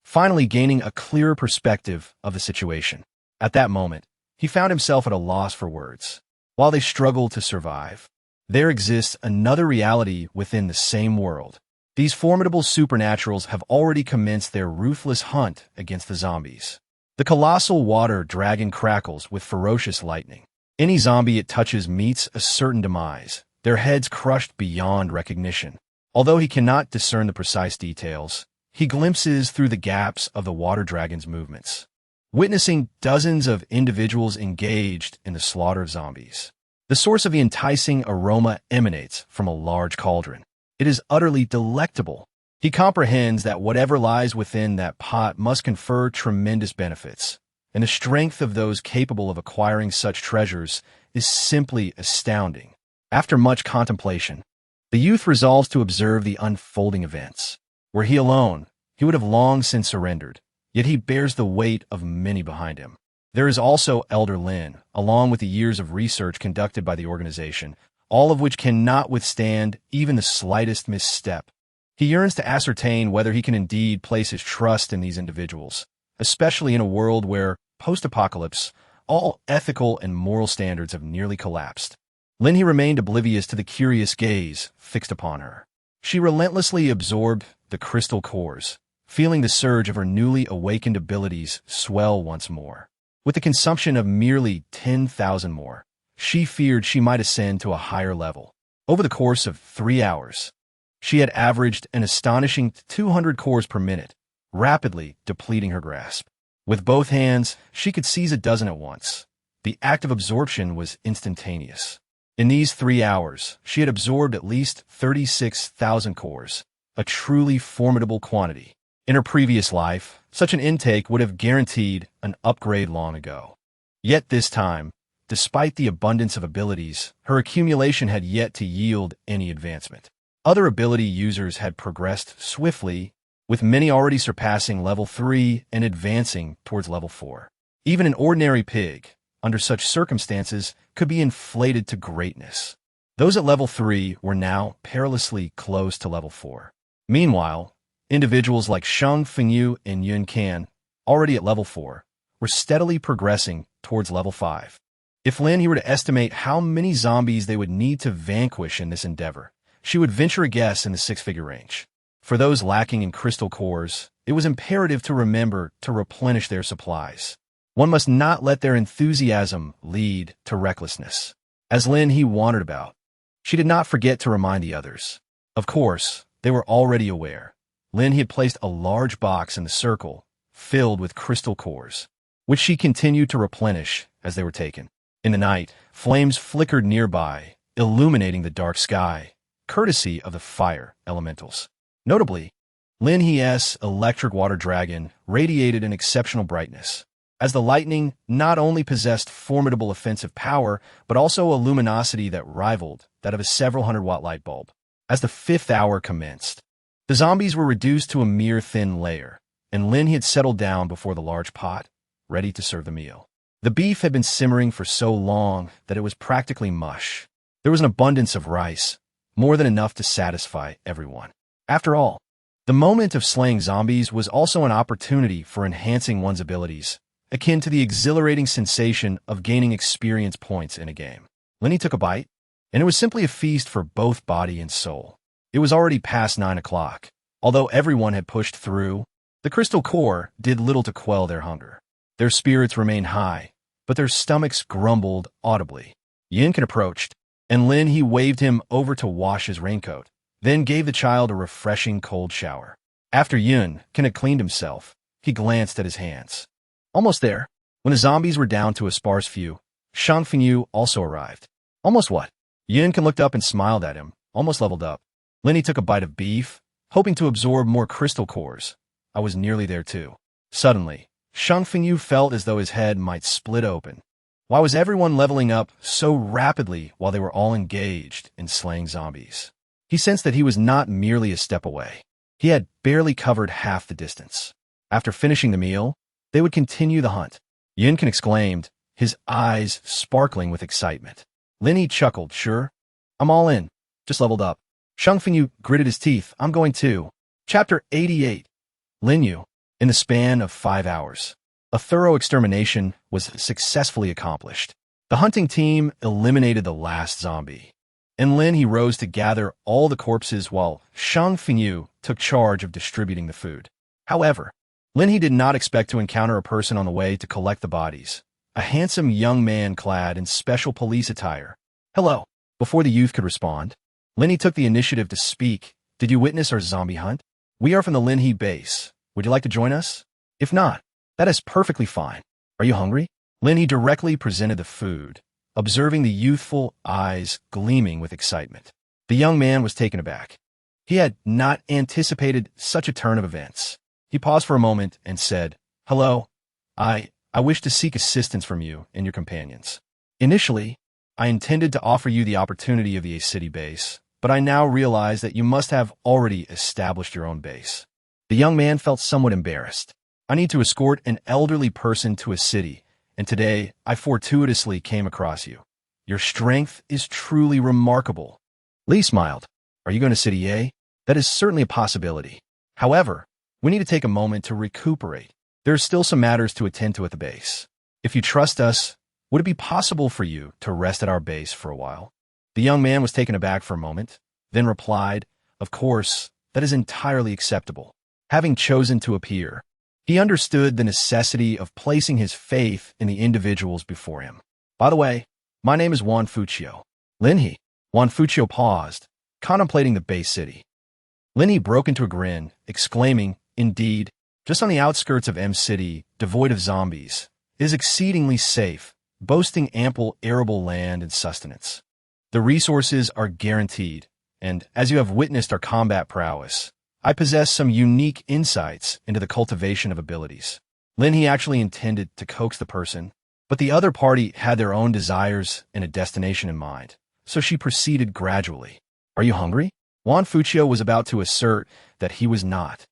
finally gaining a clearer perspective of the situation. At that moment, he found himself at a loss for words. While they struggle to survive, there exists another reality within the same world. These formidable supernaturals have already commenced their ruthless hunt against the zombies. The colossal water dragon crackles with ferocious lightning. Any zombie it touches meets a certain demise, their heads crushed beyond recognition. Although he cannot discern the precise details, he glimpses through the gaps of the water dragon's movements, witnessing dozens of individuals engaged in the slaughter of zombies. The source of the enticing aroma emanates from a large cauldron. It is utterly delectable. He comprehends that whatever lies within that pot must confer tremendous benefits, and the strength of those capable of acquiring such treasures is simply astounding. After much contemplation, the youth resolves to observe the unfolding events. Were he alone, he would have long since surrendered, yet he bears the weight of many behind him. There is also Elder Lin, along with the years of research conducted by the organization, all of which cannot withstand even the slightest misstep. He yearns to ascertain whether he can indeed place his trust in these individuals, especially in a world where, post-apocalypse, all ethical and moral standards have nearly collapsed. Lin He remained oblivious to the curious gaze fixed upon her. She relentlessly absorbed the crystal cores, feeling the surge of her newly awakened abilities swell once more. With the consumption of merely 10,000 more, she feared she might ascend to a higher level. Over the course of 3 hours, she had averaged an astonishing 200 cores per minute, rapidly depleting her grasp. With both hands, she could seize a dozen at once. The act of absorption was instantaneous. In these 3 hours, she had absorbed at least 36,000 cores, a truly formidable quantity. In her previous life, such an intake would have guaranteed an upgrade long ago. Yet this time, despite the abundance of abilities, her accumulation had yet to yield any advancement. Other ability users had progressed swiftly, with many already surpassing level 3 and advancing towards level 4. Even an ordinary pig, under such circumstances, could be inflated to greatness. Those at level 3 were now perilously close to level 4. Meanwhile, individuals like Shang Fengyu and Yun Can, already at level 4, were steadily progressing towards level 5. If Lin He were to estimate how many zombies they would need to vanquish in this endeavor, she would venture a guess in the 6-figure range. For those lacking in crystal cores, it was imperative to remember to replenish their supplies. One must not let their enthusiasm lead to recklessness. As Lin He wandered about, she did not forget to remind the others. Of course, they were already aware. Lin He had placed a large box in the circle, filled with crystal cores, which she continued to replenish as they were taken. In the night, flames flickered nearby, illuminating the dark sky, courtesy of the fire elementals. Notably, Lin He's electric water dragon radiated an exceptional brightness, as the lightning not only possessed formidable offensive power, but also a luminosity that rivaled that of a several hundred-watt light bulb. As the 5th hour commenced, the zombies were reduced to a mere thin layer, and Lin He had settled down before the large pot, ready to serve the meal. The beef had been simmering for so long that it was practically mush. There was an abundance of rice, more than enough to satisfy everyone. After all, the moment of slaying zombies was also an opportunity for enhancing one's abilities, akin to the exhilarating sensation of gaining experience points in a game. Lin He took a bite, and it was simply a feast for both body and soul. It was already past 9 o'clock. Although everyone had pushed through, the crystal core did little to quell their hunger. Their spirits remained high, but their stomachs grumbled audibly. Yinkin approached, and Lin He waved him over to wash his raincoat, then gave the child a refreshing cold shower. After Yun had cleaned himself, he glanced at his hands. Almost there. When the zombies were down to a sparse few, Shang Fengyu also arrived. Almost what? Yinkin looked up and smiled at him, almost leveled up. Lin He took a bite of beef, hoping to absorb more crystal cores. I was nearly there too. Suddenly, Shang Fengyu felt as though his head might split open. Why was everyone leveling up so rapidly while they were all engaged in slaying zombies? He sensed that he was not merely a step away. He had barely covered half the distance. After finishing the meal, they would continue the hunt. Yinkin exclaimed, his eyes sparkling with excitement. Lin He chuckled, sure. I'm all in. Just leveled up. Shang Fengyu gritted his teeth. I'm going too. Chapter 88. Lin Yu. In the span of 5 hours, a thorough extermination was successfully accomplished. The hunting team eliminated the last zombie, and Lin He rose to gather all the corpses while Shang Fengyu took charge of distributing the food. However, Lin He did not expect to encounter a person on the way to collect the bodies, a handsome young man clad in special police attire. Hello. Before the youth could respond, Lin He took the initiative to speak. Did you witness our zombie hunt? We are from the Lin He base. Would you like to join us? If not, that is perfectly fine. Are you hungry? Lin He directly presented the food, observing the youthful eyes gleaming with excitement. The young man was taken aback. He had not anticipated such a turn of events. He paused for a moment and said, "Hello, I wish to seek assistance from you and your companions. Initially, I intended to offer you the opportunity of the city base, but I now realize that you must have already established your own base." The young man felt somewhat embarrassed. "I need to escort an elderly person to a city, and today I fortuitously came across you. Your strength is truly remarkable." Lee smiled. "Are you going to City A? That is certainly a possibility. However, we need to take a moment to recuperate. There are still some matters to attend to at the base. If you trust us, would it be possible for you to rest at our base for a while?" The young man was taken aback for a moment, then replied, "Of course, that is entirely acceptable." Having chosen to appear, he understood the necessity of placing his faith in the individuals before him. "By the way, my name is Juan Fuccio." "Lin He." Juan Fuccio paused, contemplating the base city. Lin He broke into a grin, exclaiming, "Indeed, just on the outskirts of M City, devoid of zombies, it is exceedingly safe, boasting ample arable land and sustenance. The resources are guaranteed, and as you have witnessed our combat prowess, I possess some unique insights into the cultivation of abilities." Lin He actually intended to coax the person, but the other party had their own desires and a destination in mind, so she proceeded gradually. "Are you hungry?" Juan Fuccio was about to assert that he was not,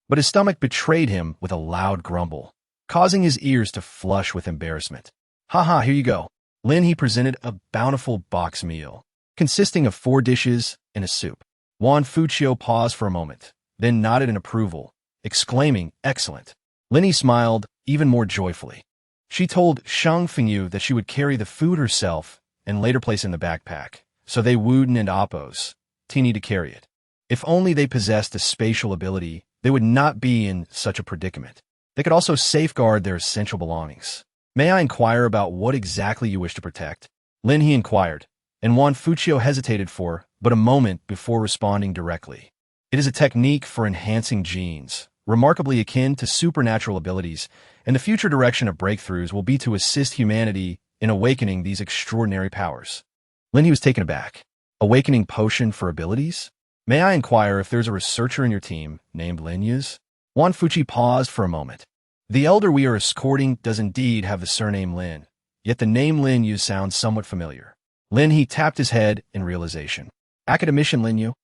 but his stomach betrayed him with a loud grumble, causing his ears to flush with embarrassment. "Haha, here you go." Lin He presented a bountiful box meal, consisting of 4 dishes and a soup. Juan Fuccio paused for a moment, then nodded in approval, exclaiming, "Excellent." Lin He smiled even more joyfully. She told Shang Fengyu that she would carry the food herself and later place it in the backpack, so they Wooden and Oppos need to carry it. If only they possessed a spatial ability, they would not be in such a predicament. They could also safeguard their essential belongings. "May I inquire about what exactly you wish to protect?" Lin He inquired, and Juan Fuccio hesitated for but a moment before responding directly. "It is a technique for enhancing genes, remarkably akin to supernatural abilities, and the future direction of breakthroughs will be to assist humanity in awakening these extraordinary powers." Lin He was taken aback. "Awakening potion for abilities? May I inquire if there's a researcher in your team named Lin Yuz?" Juan Fuccio paused for a moment. "The elder we are escorting does indeed have the surname Lin, yet the name Lin Yuz sounds somewhat familiar." Lin He tapped his head in realization. "Academician Lin Yu?"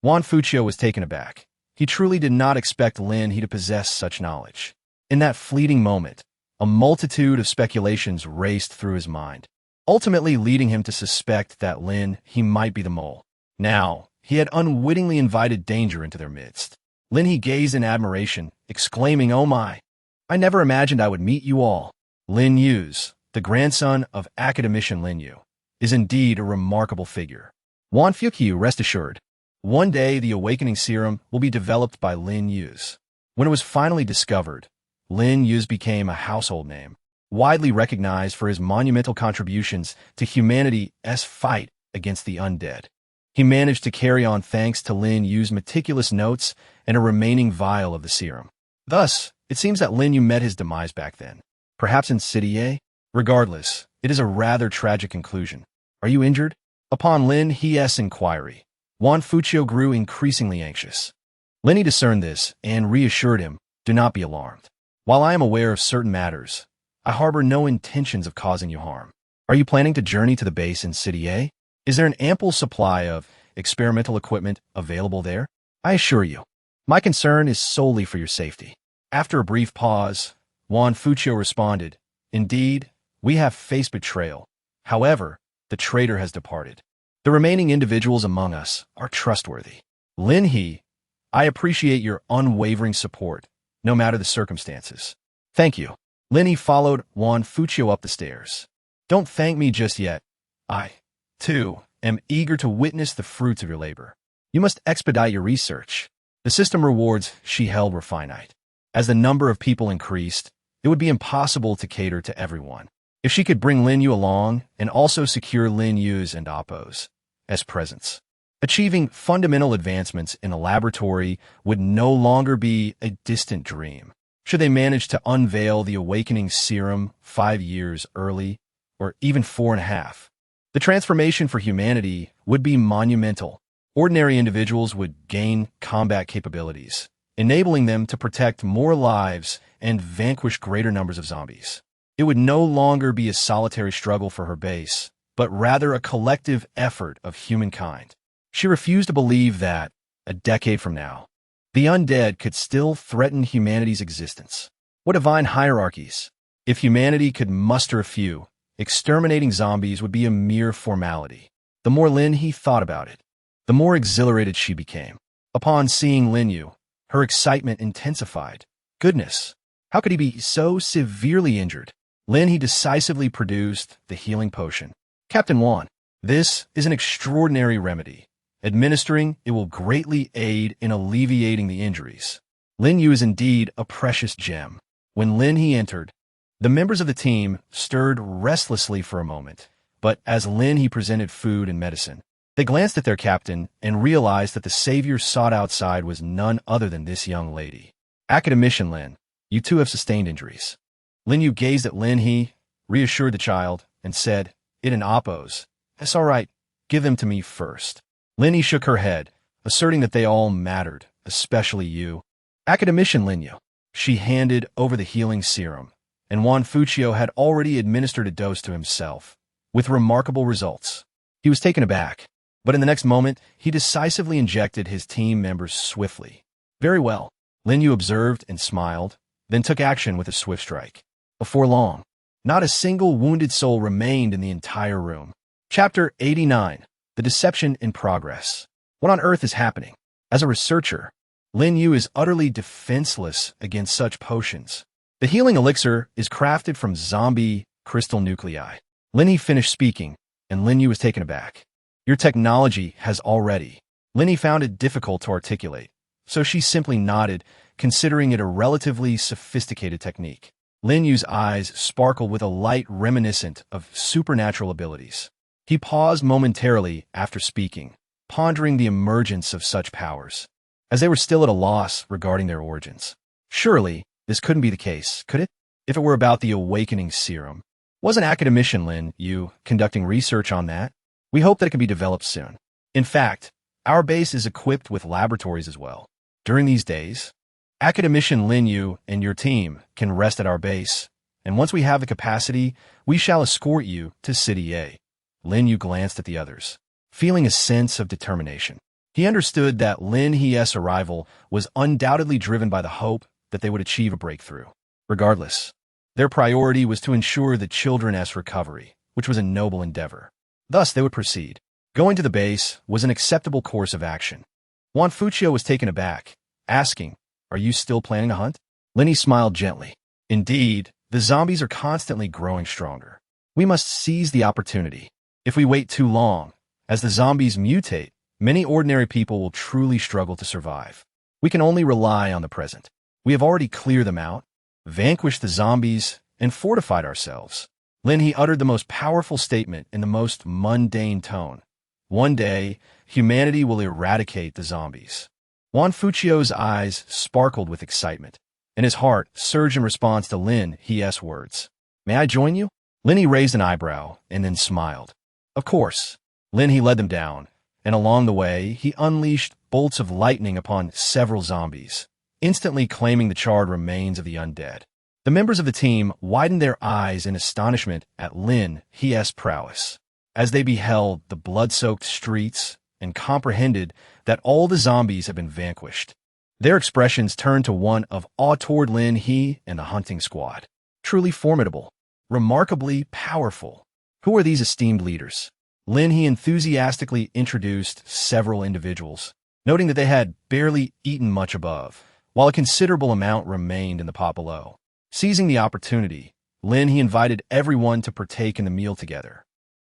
Juan Fuccio was taken aback. He truly did not expect Lin He to possess such knowledge. In that fleeting moment, a multitude of speculations raced through his mind, ultimately leading him to suspect that Lin He might be the mole. Now, he had unwittingly invited danger into their midst. Lin He gazed in admiration, exclaiming, "Oh my! I never imagined I would meet you all. Lin Yuz, the grandson of academician Lin Yu, is indeed a remarkable figure. Juan Fuccio, rest assured, one day the awakening serum will be developed by Lin Yuz." When it was finally discovered, Lin Yuz became a household name, widely recognized for his monumental contributions to humanity's fight against the undead. He managed to carry on thanks to Lin Yu's meticulous notes and a remaining vial of the serum. Thus, it seems that Lin Yu met his demise back then, perhaps in City A? Regardless, it is a rather tragic conclusion. "Are you injured?" Upon Lin He's inquiry, Juan Fuccio grew increasingly anxious. Lin He discerned this and reassured him, "Do not be alarmed. While I am aware of certain matters, I harbor no intentions of causing you harm. Are you planning to journey to the base in City A? Is there an ample supply of experimental equipment available there? I assure you, my concern is solely for your safety." After a brief pause, Juan Fuccio responded, "Indeed, we have faced betrayal. However, the traitor has departed. The remaining individuals among us are trustworthy. Lin He, I appreciate your unwavering support, no matter the circumstances." "Thank you." Lin He followed Juan Fuccio up the stairs. "Don't thank me just yet. I, too, am eager to witness the fruits of your labor. You must expedite your research. The system rewards she held were finite. As the number of people increased, it would be impossible to cater to everyone. If she could bring Lin Yu along and also secure Lin Yu's and Oppos as presents, achieving fundamental advancements in a laboratory would no longer be a distant dream. Should they manage to unveil the awakening serum 5 years early, or even 4.5, the transformation for humanity would be monumental. Ordinary individuals would gain combat capabilities, enabling them to protect more lives and vanquish greater numbers of zombies. It would no longer be a solitary struggle for her base, but rather a collective effort of humankind. She refused to believe that, a decade from now, the undead could still threaten humanity's existence. What divine hierarchies! If humanity could muster a few, exterminating zombies would be a mere formality. The more Lin He thought about it, the more exhilarated she became. Upon seeing Lin Yu, her excitement intensified. Goodness, how could he be so severely injured? Lin He decisively produced the healing potion. Captain Wan, this is an extraordinary remedy. Administering it will greatly aid in alleviating the injuries. Lin Yu is indeed a precious gem. When Lin He entered, the members of the team stirred restlessly for a moment, but as Lin He presented food and medicine, they glanced at their captain and realized that the savior sought outside was none other than this young lady. Academician Lin, you too have sustained injuries. Lin Yu gazed at Lin He, reassured the child, and said, "It in Oppos. That's all right. Give them to me first." Lin He shook her head, asserting that they all mattered, especially you. Academician Lin Yu. She handed over the healing serum, and Juan Fuccio had already administered a dose to himself, with remarkable results. He was taken aback, but in the next moment, he decisively injected his team members swiftly. Very well, Lin Yu observed and smiled, then took action with a swift strike. Before long, not a single wounded soul remained in the entire room. Chapter 89. The Deception in Progress. What on earth is happening? As a researcher, Lin Yu is utterly defenseless against such potions. The healing elixir is crafted from zombie crystal nuclei. Lin He finished speaking, and Lin Yu was taken aback. Your technology has already. Lin He found it difficult to articulate, so she simply nodded, considering it a relatively sophisticated technique. Lin Yu's eyes sparkled with a light reminiscent of supernatural abilities. He paused momentarily after speaking, pondering the emergence of such powers, as they were still at a loss regarding their origins. Surely, this couldn't be the case, could it? If it were about the awakening serum. Wasn't Academician Lin Yu conducting research on that? We hope that it can be developed soon. In fact, our base is equipped with laboratories as well. During these days, Academician Lin Yu and your team can rest at our base, and once we have the capacity, we shall escort you to City A. Lin Yu glanced at the others, feeling a sense of determination. He understood that Lin He's arrival was undoubtedly driven by the hope that they would achieve a breakthrough. Regardless, their priority was to ensure the children's recovery, which was a noble endeavor. Thus, they would proceed. Going to the base was an acceptable course of action. Juan Fuccio was taken aback, asking, "Are you still planning a hunt?" Lin He smiled gently. Indeed, the zombies are constantly growing stronger. We must seize the opportunity. If we wait too long, as the zombies mutate, many ordinary people will truly struggle to survive. We can only rely on the present. We have already cleared them out, vanquished the zombies, and fortified ourselves. Lin He uttered the most powerful statement in the most mundane tone. One day, humanity will eradicate the zombies. Juan Fuccio's eyes sparkled with excitement, and his heart surged in response to Lin He's words. "May I join you?" Lin He raised an eyebrow and then smiled. Of course. Lin He led them down, and along the way, he unleashed bolts of lightning upon several zombies, instantly claiming the charred remains of the undead. The members of the team widened their eyes in astonishment at Lin He's prowess, as they beheld the blood-soaked streets and comprehended that all the zombies had been vanquished. Their expressions turned to one of awe toward Lin He and the hunting squad. Truly formidable, remarkably powerful. Who are these esteemed leaders? Lin He enthusiastically introduced several individuals, noting that they had barely eaten much above, while a considerable amount remained in the pot below. Seizing the opportunity, Lin He invited everyone to partake in the meal together.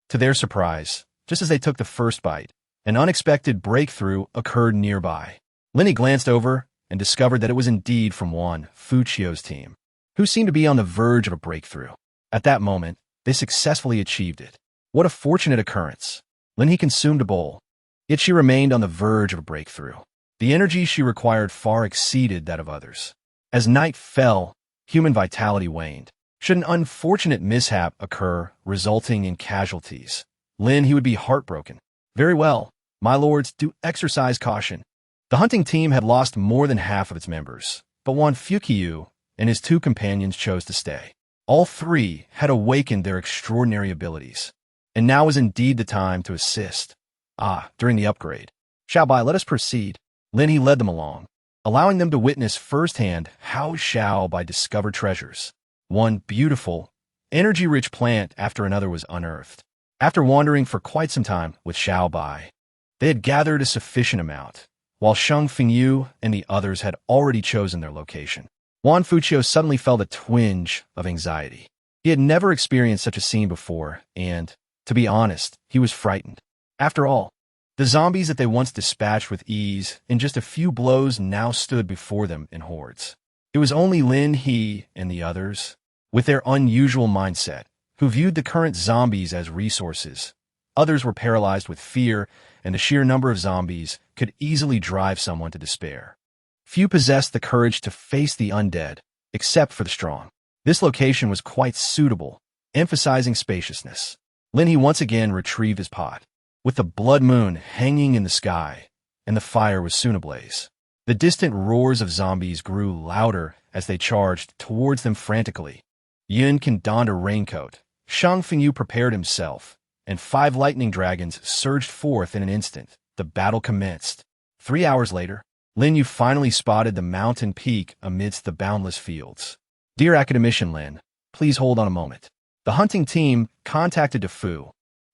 To their surprise, just as they took the first bite, an unexpected breakthrough occurred nearby. Lin He glanced over and discovered that it was indeed from Juan Fuccio's team, who seemed to be on the verge of a breakthrough. At that moment, they successfully achieved it. What a fortunate occurrence. Lin He consumed a bowl, yet she remained on the verge of a breakthrough. The energy she required far exceeded that of others. As night fell, human vitality waned. Should an unfortunate mishap occur resulting in casualties, Lin He would be heartbroken. Very well, My lords, do exercise caution. The hunting team had lost more than half of its members, but Wan Fukiyu and his two companions chose to stay. All three had awakened their extraordinary abilities, and now was indeed the time to assist. During the upgrade. Xiaobai, let us proceed. Lin He led them along, allowing them to witness firsthand how Xiaobai discovered treasures. One beautiful, energy-rich plant after another was unearthed. After wandering for quite some time with Xiaobai, they had gathered a sufficient amount, while Sheng Fengyu and the others had already chosen their location. Wan Fuqiu suddenly felt a twinge of anxiety. He had never experienced such a scene before, and, to be honest, he was frightened. After all, the zombies that they once dispatched with ease in just a few blows now stood before them in hordes. It was only Lin He and the others, with their unusual mindset, who viewed the current zombies as resources. Others were paralyzed with fear, and the sheer number of zombies could easily drive someone to despair. Few possessed the courage to face the undead, except for the strong. This location was quite suitable, emphasizing spaciousness. Lin He once again retrieved his pot, with the blood moon hanging in the sky, and the fire was soon ablaze. The distant roars of zombies grew louder as they charged towards them frantically. Yun Kan donned a raincoat, Shang Fengyu prepared himself, and 5 lightning dragons surged forth in an instant. The battle commenced. 3 hours later, Lin Yu finally spotted the mountain peak amidst the boundless fields. Dear Academician Lin, please hold on a moment. The hunting team contacted DeFu,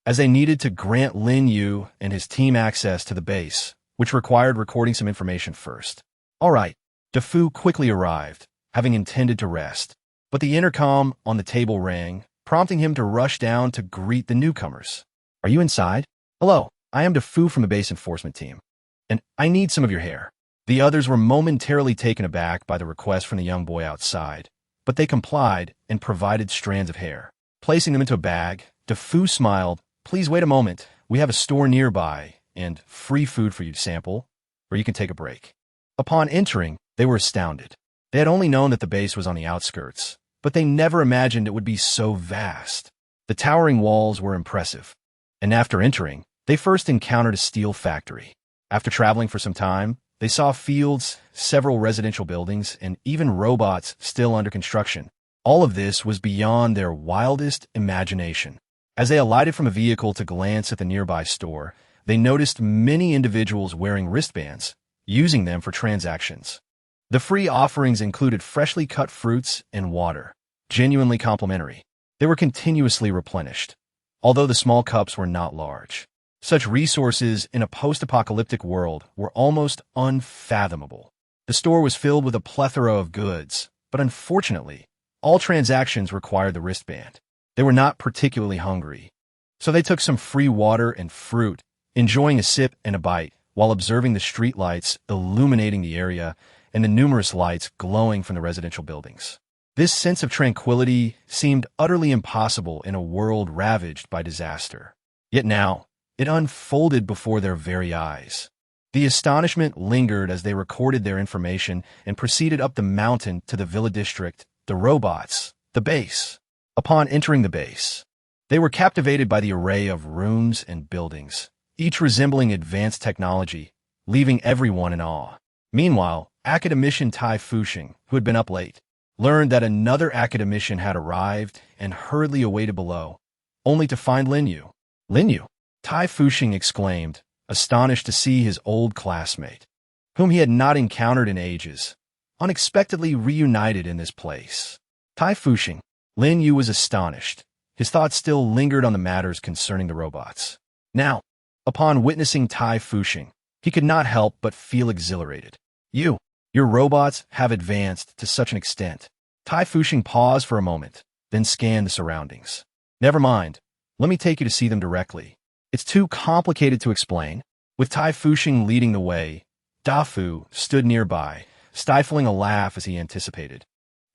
as they needed to grant Lin Yu and his team access to the base, which required recording some information first. All right, DeFu quickly arrived, having intended to rest, but the intercom on the table rang, prompting him to rush down to greet the newcomers. Are you inside? Hello, I am DeFu from the base enforcement team, and I need some of your hair. The others were momentarily taken aback by the request from the young boy outside, but they complied and provided strands of hair. Placing them into a bag, DeFu smiled. Please wait a moment. We have a store nearby and free food for you to sample, or you can take a break. Upon entering, they were astounded. They had only known that the base was on the outskirts, but they never imagined it would be so vast. The towering walls were impressive, and after entering, they first encountered a steel factory. After traveling for some time, they saw fields, several residential buildings, and even robots still under construction. All of this was beyond their wildest imagination. As they alighted from a vehicle to glance at the nearby store, they noticed many individuals wearing wristbands, using them for transactions. The free offerings included freshly cut fruits and water, genuinely complimentary. They were continuously replenished, although the small cups were not large. Such resources in a post-apocalyptic world were almost unfathomable. The store was filled with a plethora of goods, but unfortunately, all transactions required the wristband. They were not particularly hungry, so they took some free water and fruit, enjoying a sip and a bite, while observing the street lights illuminating the area and the numerous lights glowing from the residential buildings. This sense of tranquility seemed utterly impossible in a world ravaged by disaster. Yet now, it unfolded before their very eyes. The astonishment lingered as they recorded their information and proceeded up the mountain to the Villa District, the robots, the base. Upon entering the base, they were captivated by the array of rooms and buildings, each resembling advanced technology, leaving everyone in awe. Meanwhile, Academician Tai Fuxing, who had been up late, learned that another academician had arrived and hurriedly awaited below, only to find Lin Yu. Lin Yu? Tai Fuxing exclaimed, astonished to see his old classmate, whom he had not encountered in ages, unexpectedly reunited in this place. Tai Fuxing. Lin Yu was astonished. His thoughts still lingered on the matters concerning the robots. Now, upon witnessing Tai Fuxing, he could not help but feel exhilarated. Your robots have advanced to such an extent. Tai Fuxing paused for a moment, then scanned the surroundings. Never mind. Let me take you to see them directly. It's too complicated to explain. With Tai Fuxing leading the way, Dafu stood nearby, stifling a laugh as he anticipated.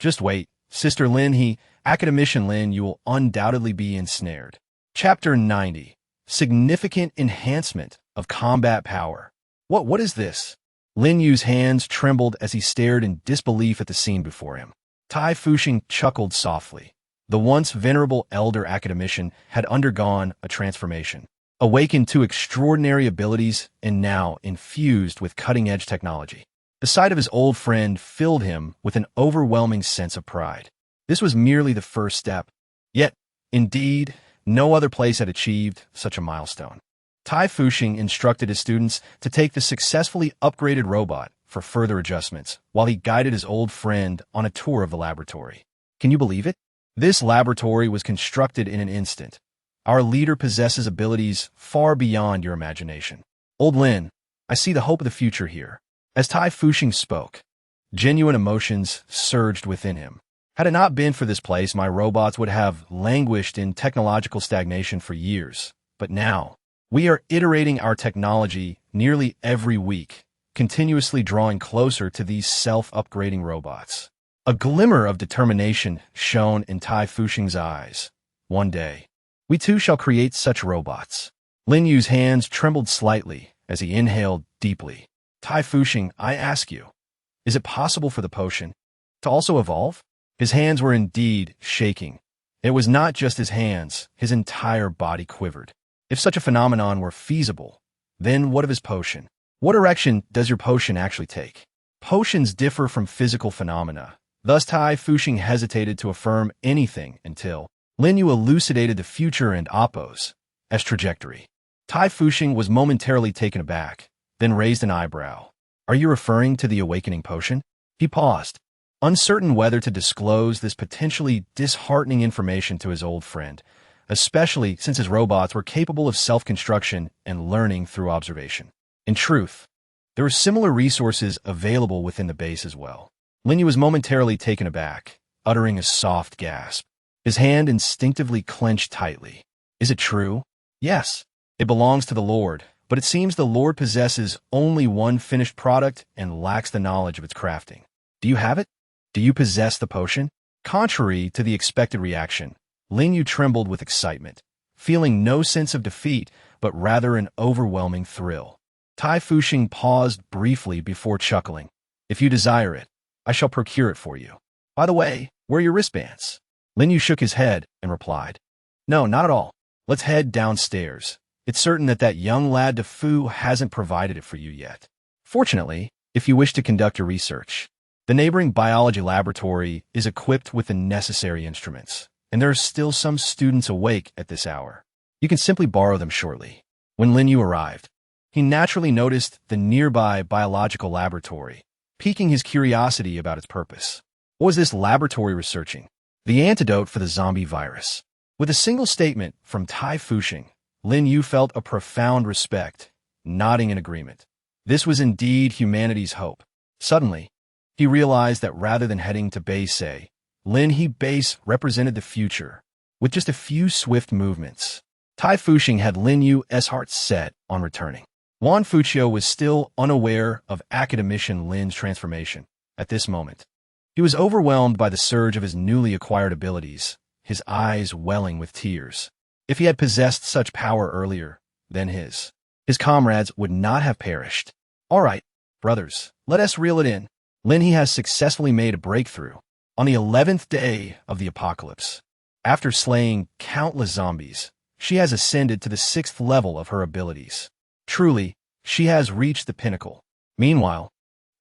Just wait, Sister Lin He, Academician Lin, you will undoubtedly be ensnared. Chapter 90. Significant Enhancement of Combat Power. What is this? Lin Yu's hands trembled as he stared in disbelief at the scene before him. Tai Fuxing chuckled softly. The once venerable elder academician had undergone a transformation. awakened to extraordinary abilities and now infused with cutting-edge technology. The sight of his old friend filled him with an overwhelming sense of pride. This was merely the first step. Yet, indeed, no other place had achieved such a milestone. Tai Fuxing instructed his students to take the successfully upgraded robot for further adjustments while he guided his old friend on a tour of the laboratory. Can you believe it? This laboratory was constructed in an instant. Our leader possesses abilities far beyond your imagination. Old Lin, I see the hope of the future here. As Tai Fuxing spoke, genuine emotions surged within him. Had it not been for this place, my robots would have languished in technological stagnation for years. But now, we are iterating our technology nearly every week, continuously drawing closer to these self-upgrading robots. A glimmer of determination shone in Tai Fuxing's eyes. One day, we too shall create such robots. Lin Yu's hands trembled slightly as he inhaled deeply. Tai Fuxing, I ask you, is it possible for the potion to also evolve? His hands were indeed shaking. It was not just his hands, his entire body quivered. If such a phenomenon were feasible, then what of his potion? What direction does your potion actually take? Potions differ from physical phenomena. Thus Tai Fuxing hesitated to affirm anything until Lin Yu elucidated the future and Oppo's as trajectory. Tai Fuxing was momentarily taken aback, then raised an eyebrow. Are you referring to the awakening potion? He paused, uncertain whether to disclose this potentially disheartening information to his old friend, especially since his robots were capable of self-construction and learning through observation. In truth, there were similar resources available within the base as well. Lin Yu was momentarily taken aback, uttering a soft gasp. His hand instinctively clenched tightly. Is it true? Yes, it belongs to the Lord, but it seems the Lord possesses only one finished product and lacks the knowledge of its crafting. Do you have it? Do you possess the potion? Contrary to the expected reaction, Lin Yu trembled with excitement, feeling no sense of defeat, but rather an overwhelming thrill. Tai Fuxing paused briefly before chuckling. If you desire it, I shall procure it for you. By the way, where are your wristbands? Lin Yu shook his head and replied, No, not at all. Let's head downstairs. It's certain that young lad De Fu hasn't provided it for you yet. Fortunately, if you wish to conduct your research, the neighboring biology laboratory is equipped with the necessary instruments, and there are still some students awake at this hour. You can simply borrow them shortly. When Lin Yu arrived, he naturally noticed the nearby biological laboratory, piquing his curiosity about its purpose. What was this laboratory researching? The antidote for the zombie virus. With a single statement from Tai Fuxing, Lin Yu felt a profound respect, nodding in agreement. This was indeed humanity's hope. Suddenly, he realized that rather than heading to base.A, Lin He base represented the future. With just a few swift movements, Tai Fuxing had Lin Yu's heart set on returning. Wan Fuqiu was still unaware of academician Lin's transformation at this moment. He was overwhelmed by the surge of his newly acquired abilities, his eyes welling with tears. If he had possessed such power earlier, then his comrades would not have perished. All right, brothers, let us reel it in. Lin He has successfully made a breakthrough on the 11th day of the apocalypse. After slaying countless zombies, she has ascended to the 6th level of her abilities. Truly, she has reached the pinnacle. Meanwhile,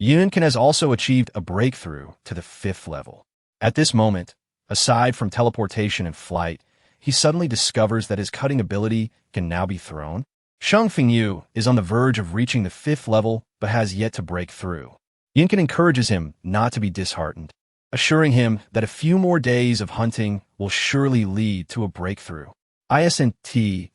Yunkin has also achieved a breakthrough to the 5th level. At this moment, aside from teleportation and flight, he suddenly discovers that his cutting ability can now be thrown. Shang Fengyu is on the verge of reaching the 5th level but has yet to break through. Yunkin encourages him not to be disheartened, assuring him that a few more days of hunting will surely lead to a breakthrough. Isn't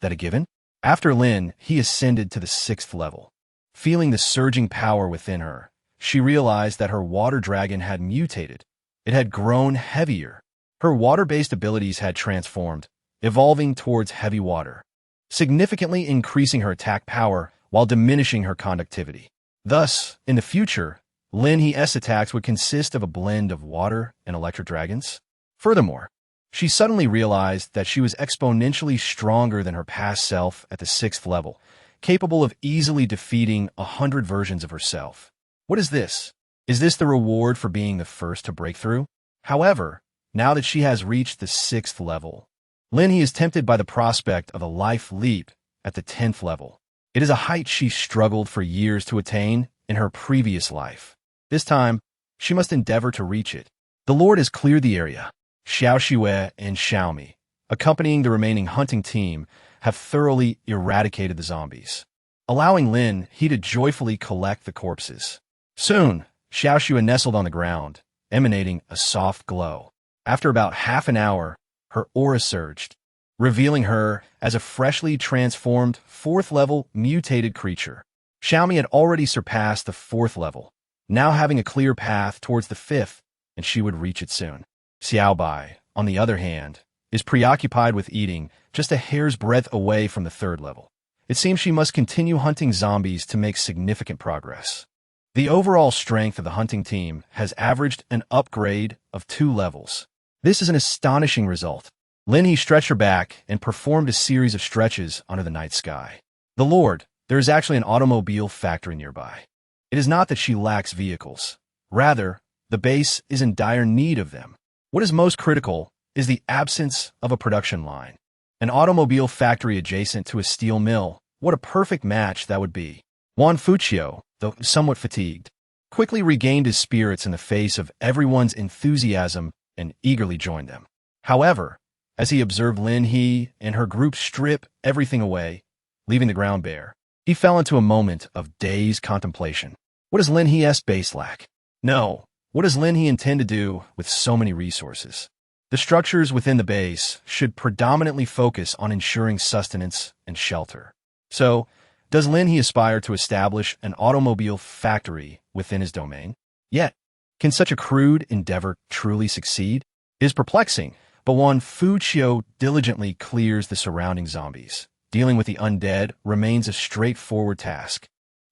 that a given? After Lin, he ascended to the 6th level. Feeling the surging power within her, she realized that her water dragon had mutated. It had grown heavier. Her water-based abilities had transformed, evolving towards heavy water, significantly increasing her attack power while diminishing her conductivity. Thus, in the future, Lin He's attacks would consist of a blend of water and electric dragons. Furthermore, she suddenly realized that she was exponentially stronger than her past self at the 6th level, capable of easily defeating 100 versions of herself. What is this? Is this the reward for being the first to break through? However, now that she has reached the 6th level, Lin He is tempted by the prospect of a life leap at the 10th level. It is a height she struggled for years to attain in her previous life. This time, she must endeavor to reach it. The Lord has cleared the area. Xiao Xue and Xiaomi, accompanying the remaining hunting team, have thoroughly eradicated the zombies, allowing Lin He to joyfully collect the corpses. Soon, Xiao Xue nestled on the ground, emanating a soft glow. After about half an hour, her aura surged, revealing her as a freshly transformed 4th-level mutated creature. Xiaomi had already surpassed the 4th level, now having a clear path towards the 5th, and she would reach it soon. Xiaobai, on the other hand, is preoccupied with eating just a hair's breadth away from the 3rd level. It seems she must continue hunting zombies to make significant progress. The overall strength of the hunting team has averaged an upgrade of 2 levels. This is an astonishing result. Lin He stretched her back and performed a series of stretches under the night sky. The Lord, there is actually an automobile factory nearby. It is not that she lacks vehicles. Rather, the base is in dire need of them. What is most critical is the absence of a production line. An automobile factory adjacent to a steel mill. What a perfect match that would be. Juan Fuchio, though somewhat fatigued, quickly regained his spirits in the face of everyone's enthusiasm and eagerly joined them. However, as he observed Lin He and her group strip everything away, leaving the ground bare, he fell into a moment of dazed contemplation. What does Lin He's base lack? No, what does Lin He intend to do with so many resources? The structures within the base should predominantly focus on ensuring sustenance and shelter. So, does Lin He aspire to establish an automobile factory within his domain? Yet, can such a crude endeavor truly succeed? It is perplexing, but Juan Fuchio diligently clears the surrounding zombies. Dealing with the undead remains a straightforward task.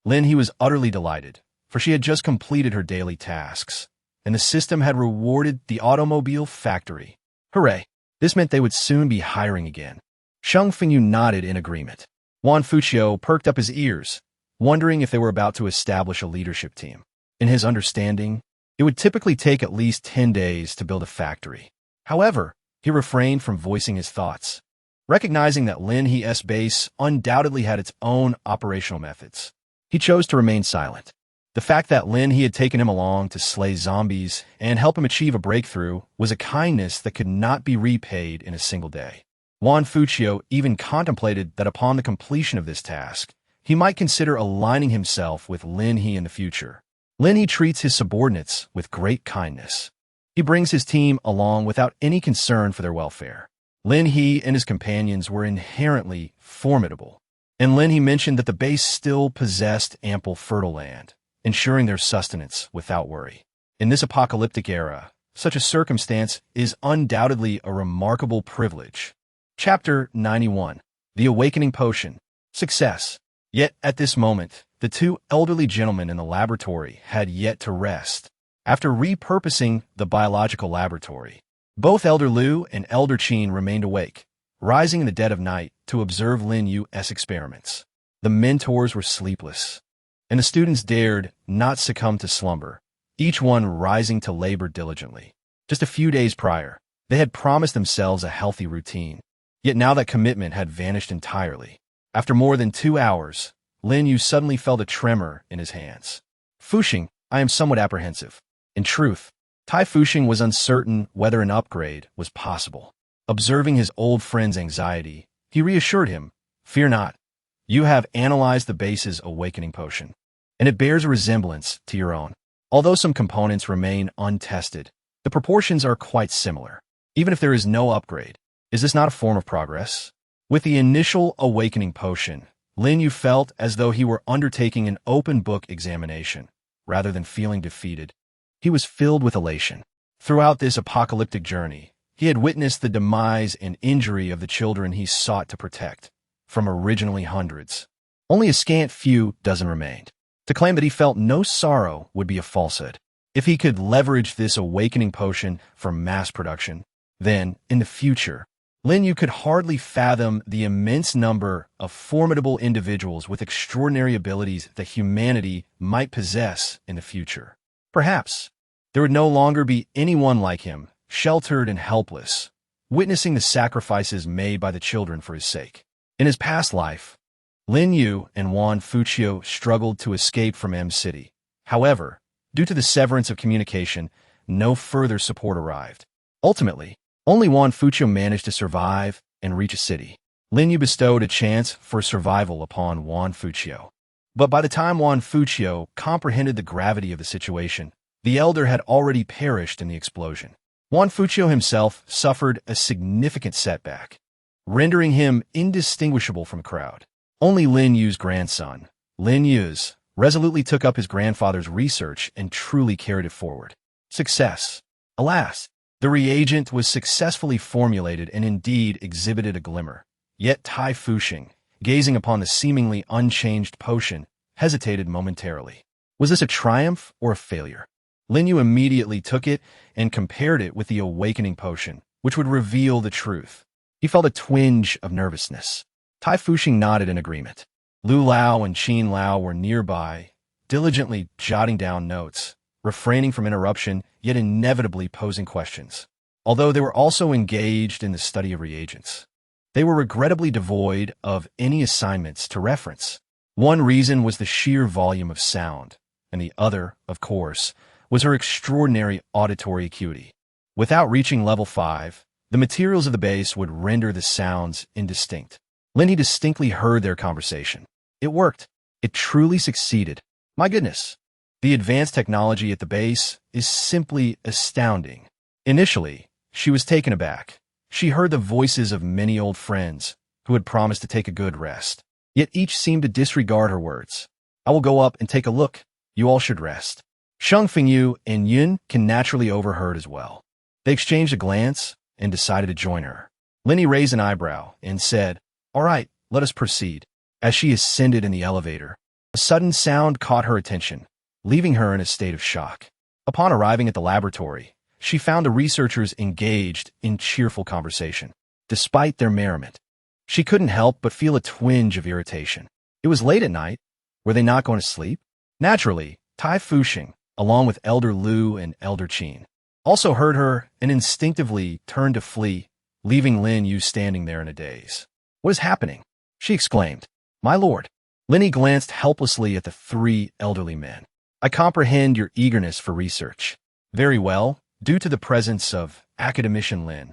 Lin He was utterly delighted, for she had just completed her daily tasks, and the system had rewarded the automobile factory. Hooray! This meant they would soon be hiring again. Sheng Fengyu nodded in agreement. Juan Fuchio perked up his ears, wondering if they were about to establish a leadership team. In his understanding, it would typically take at least 10 days to build a factory. However, he refrained from voicing his thoughts, recognizing that Lin He's base undoubtedly had its own operational methods. He chose to remain silent. The fact that Lin He had taken him along to slay zombies and help him achieve a breakthrough was a kindness that could not be repaid in a single day. Juan Fuchio even contemplated that upon the completion of this task, he might consider aligning himself with Lin He in the future. Lin He treats his subordinates with great kindness. He brings his team along without any concern for their welfare. Lin He and his companions were inherently formidable, and Lin He mentioned that the base still possessed ample fertile land, ensuring their sustenance without worry. In this apocalyptic era, such a circumstance is undoubtedly a remarkable privilege. Chapter 91. The Awakening Potion. Success. Yet, at this moment, the 2 elderly gentlemen in the laboratory had yet to rest. After repurposing the biological laboratory, both Elder Liu and Elder Qin remained awake, rising in the dead of night to observe Lin Yu's experiments. The mentors were sleepless, and the students dared not succumb to slumber, each one rising to labor diligently. Just a few days prior, they had promised themselves a healthy routine. Yet now that commitment had vanished entirely. After more than 2 hours, Lin Yu suddenly felt a tremor in his hands. Fuxing, I am somewhat apprehensive. In truth, Tai Fuxing was uncertain whether an upgrade was possible. Observing his old friend's anxiety, he reassured him, "Fear not. You have analyzed the base's awakening potion, and it bears a resemblance to your own. Although some components remain untested, the proportions are quite similar. Even if there is no upgrade, is this not a form of progress?" With the initial awakening potion, Lin Yu felt as though he were undertaking an open-book examination, rather than feeling defeated. He was filled with elation. Throughout this apocalyptic journey, he had witnessed the demise and injury of the children he sought to protect. From originally hundreds, only a scant few dozen remained. To claim that he felt no sorrow would be a falsehood. If he could leverage this awakening potion for mass production, then, in the future, Lin Yu could hardly fathom the immense number of formidable individuals with extraordinary abilities that humanity might possess in the future. Perhaps there would no longer be anyone like him, sheltered and helpless, witnessing the sacrifices made by the children for his sake. In his past life, Lin Yu and Juan Fuchio struggled to escape from M City. However, due to the severance of communication, no further support arrived. Ultimately, only Juan Fuchio managed to survive and reach a city. Lin Yu bestowed a chance for survival upon Juan Fuchio. But by the time Juan Fuchio comprehended the gravity of the situation, the elder had already perished in the explosion. Juan Fuchio himself suffered a significant setback, rendering him indistinguishable from the crowd. Only Lin Yu's grandson, Lin Yu's, resolutely took up his grandfather's research and truly carried it forward. Success. Alas, the reagent was successfully formulated and indeed exhibited a glimmer. Yet Tai Fuxing, gazing upon the seemingly unchanged potion, hesitated momentarily. Was this a triumph or a failure? Lin Yu immediately took it and compared it with the awakening potion, which would reveal the truth. He felt a twinge of nervousness. Tai Fuxing nodded in agreement. Lu Lao and Qin Lao were nearby, diligently jotting down notes, refraining from interruption, yet inevitably posing questions. Although they were also engaged in the study of reagents, they were regrettably devoid of any assignments to reference. One reason was the sheer volume of sound, and the other, of course, was her extraordinary auditory acuity. Without reaching level 5, the materials of the base would render the sounds indistinct. Lin He distinctly heard their conversation. It worked. It truly succeeded. My goodness. The advanced technology at the base is simply astounding. Initially, she was taken aback. She heard the voices of many old friends who had promised to take a good rest. Yet each seemed to disregard her words. I will go up and take a look. You all should rest. Sheng Fengyu and Yun can naturally overheard as well. They exchanged a glance and decided to join her. Lin He raised an eyebrow and said, All right, let us proceed. As she ascended in the elevator, a sudden sound caught her attention, leaving her in a state of shock. Upon arriving at the laboratory, she found the researchers engaged in cheerful conversation. Despite their merriment, she couldn't help but feel a twinge of irritation. It was late at night. Were they not going to sleep? Naturally, Tai Fuxing, along with Elder Lu and Elder Qin, also heard her and instinctively turned to flee, leaving Lin Yu standing there in a daze. What is happening? She exclaimed. My lord. Lin He glanced helplessly at the 3 elderly men. I comprehend your eagerness for research. Very well, due to the presence of academician Lin,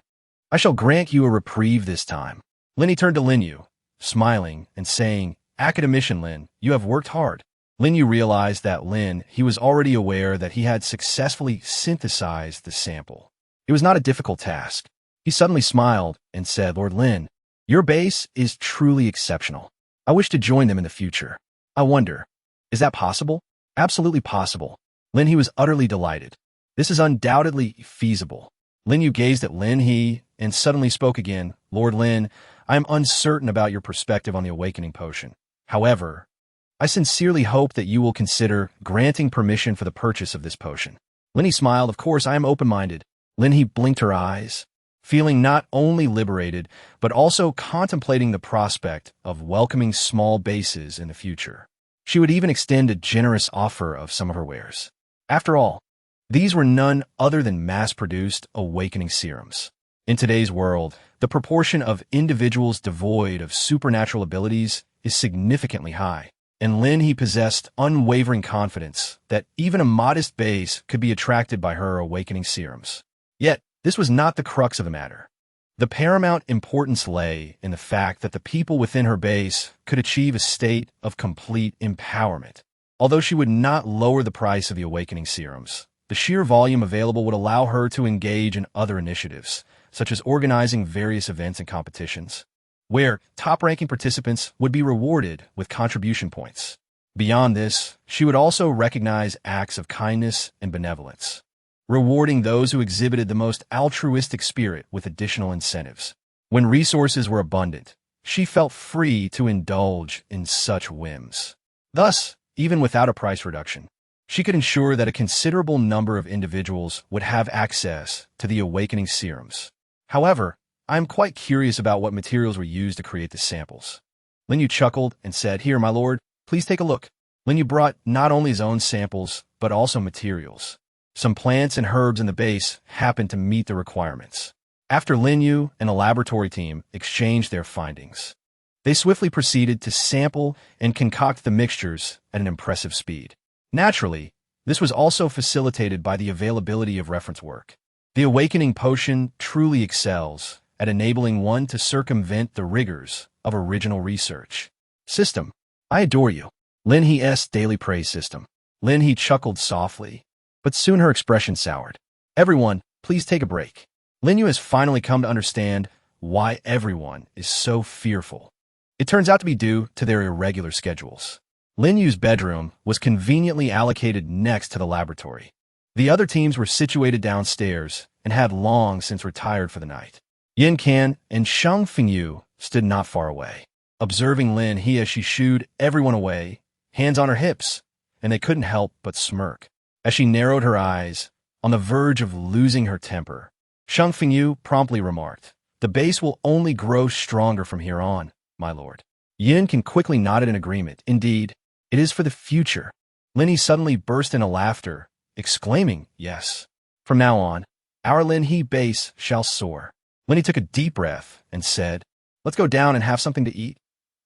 I shall grant you a reprieve this time. Lin He turned to Lin Yu, smiling and saying, Academician Lin, you have worked hard. Lin Yu realized that he was already aware that he had successfully synthesized the sample. It was not a difficult task. He suddenly smiled and said, Lord Lin, your base is truly exceptional. I wish to join them in the future. I wonder, is that possible? Absolutely possible. Lin He was utterly delighted. This is undoubtedly feasible. Lin Yu gazed at Lin He and suddenly spoke again. Lord Lin, I am uncertain about your perspective on the awakening potion. However, I sincerely hope that you will consider granting permission for the purchase of this potion. Lin He smiled. Of course, I am open-minded. Lin He blinked her eyes, feeling not only liberated, but also contemplating the prospect of welcoming small bases in the future. She would even extend a generous offer of some of her wares. After all, these were none other than mass-produced awakening serums. In today's world, the proportion of individuals devoid of supernatural abilities is significantly high, and Lin He possessed unwavering confidence that even a modest base could be attracted by her awakening serums. Yet, this was not the crux of the matter. The paramount importance lay in the fact that the people within her base could achieve a state of complete empowerment. Although she would not lower the price of the awakening serums, the sheer volume available would allow her to engage in other initiatives, such as organizing various events and competitions, where top-ranking participants would be rewarded with contribution points. Beyond this, she would also recognize acts of kindness and benevolence, rewarding those who exhibited the most altruistic spirit with additional incentives. When resources were abundant, she felt free to indulge in such whims. Thus, even without a price reduction, she could ensure that a considerable number of individuals would have access to the awakening serums. However, I am quite curious about what materials were used to create the samples. Lin Yu chuckled and said, Here, my lord, please take a look. Lin Yu brought not only his own samples, but also materials. Some plants and herbs in the base happened to meet the requirements. After Lin Yu and a laboratory team exchanged their findings, They swiftly proceeded to sample and concoct the mixtures at an impressive speed. Naturally, this was also facilitated by the availability of reference work. The Awakening Potion truly excels at enabling one to circumvent the rigors of original research. System. I adore you. Lin He's daily praise system. Lin He chuckled softly, but soon her expression soured. Everyone, please take a break. Lin Yu has finally come to understand why everyone is so fearful. It turns out to be due to their irregular schedules. Lin Yu's bedroom was conveniently allocated next to the laboratory. The other teams were situated downstairs and had long since retired for the night. Yin Can and Shang Fengyu stood not far away, observing Lin He as she shooed everyone away, hands on her hips, and they couldn't help but smirk. As she narrowed her eyes, on the verge of losing her temper, Shang Fengyu promptly remarked, "The base will only grow stronger from here on, my lord." Yin Can quickly nodded in agreement. Indeed, it is for the future. Lin He suddenly burst into laughter, exclaiming, "Yes. From now on, our Lin He base shall soar." Lin He took a deep breath and said, "Let's go down and have something to eat.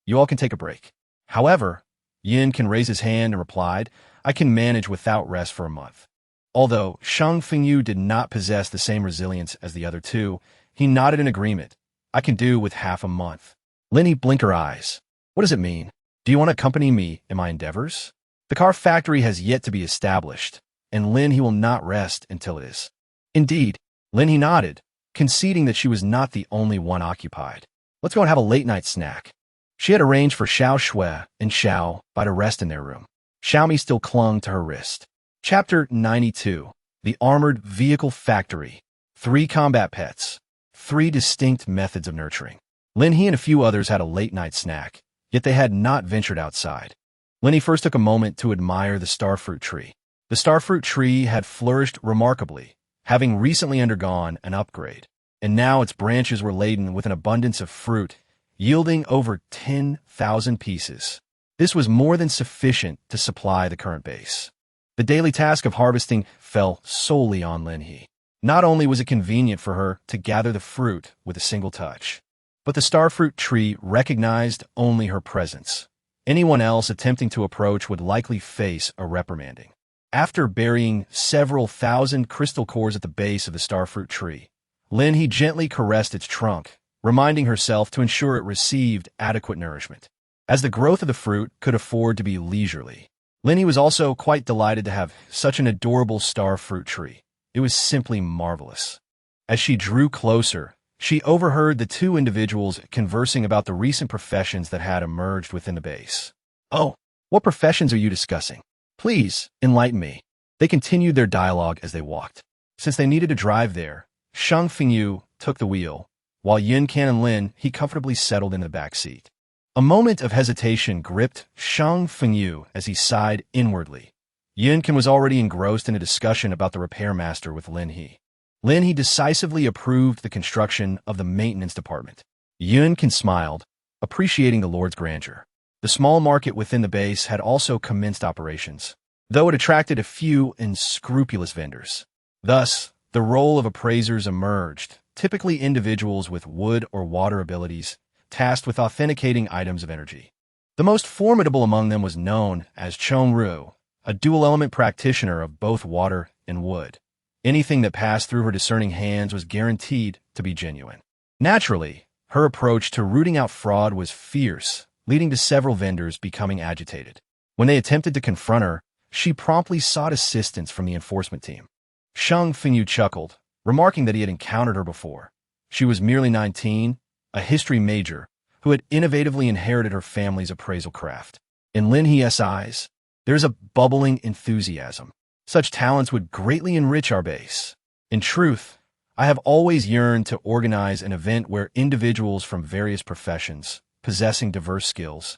You all can take a break." However, Yin Can raised his hand and replied, "I can manage without rest for a month." Although Shang Fengyu did not possess the same resilience as the other two, he nodded in agreement. "I can do with half a month." Lin He blinked her eyes. "What does it mean? Do you want to accompany me in my endeavors?" The car factory has yet to be established, and Lin He will not rest until it is. Indeed, Lin He nodded, conceding that she was not the only one occupied. "Let's go and have a late-night snack." She had arranged for Xiao Shui and Xiao Bai to rest in their room. Xiaomi still clung to her wrist. Chapter 92. The Armored Vehicle Factory. 3 combat pets. 3 distinct methods of nurturing. Lin He and a few others had a late-night snack, yet they had not ventured outside. Lin He first took a moment to admire the starfruit tree. The starfruit tree had flourished remarkably, having recently undergone an upgrade, and now its branches were laden with an abundance of fruit, yielding over 10,000 pieces. This was more than sufficient to supply the current base. The daily task of harvesting fell solely on Lin He. Not only was it convenient for her to gather the fruit with a single touch, but the starfruit tree recognized only her presence. Anyone else attempting to approach would likely face a reprimanding. After burying several thousand crystal cores at the base of the starfruit tree, Lin He gently caressed its trunk, reminding herself to ensure it received adequate nourishment. As the growth of the fruit could afford to be leisurely, Lin He was also quite delighted to have such an adorable starfruit tree. It was simply marvelous. As she drew closer, she overheard the 2 individuals conversing about the recent professions that had emerged within the base. "Oh, what professions are you discussing? Please, enlighten me." They continued their dialogue as they walked. Since they needed to drive there, Shang Fengyu took the wheel, while Yin Can and Lin He comfortably settled in the back seat. A moment of hesitation gripped Shang Fengyu as he sighed inwardly. Yin Can was already engrossed in a discussion about the repair master with Lin He. Lin He decisively approved the construction of the maintenance department. Yin Can smiled, appreciating the Lord's grandeur. The small market within the base had also commenced operations, though it attracted a few unscrupulous vendors. Thus, the role of appraisers emerged, typically individuals with wood or water abilities, tasked with authenticating items of energy. The most formidable among them was known as Chongru, a dual-element practitioner of both water and wood. Anything that passed through her discerning hands was guaranteed to be genuine. Naturally, her approach to rooting out fraud was fierce, leading to several vendors becoming agitated. When they attempted to confront her, she promptly sought assistance from the enforcement team. Shang Fengyu chuckled, remarking that he had encountered her before. She was merely 19, a history major, who had innovatively inherited her family's appraisal craft. In Lin He's eyes, there is a bubbling enthusiasm. Such talents would greatly enrich our base. In truth, I have always yearned to organize an event where individuals from various professions, possessing diverse skills,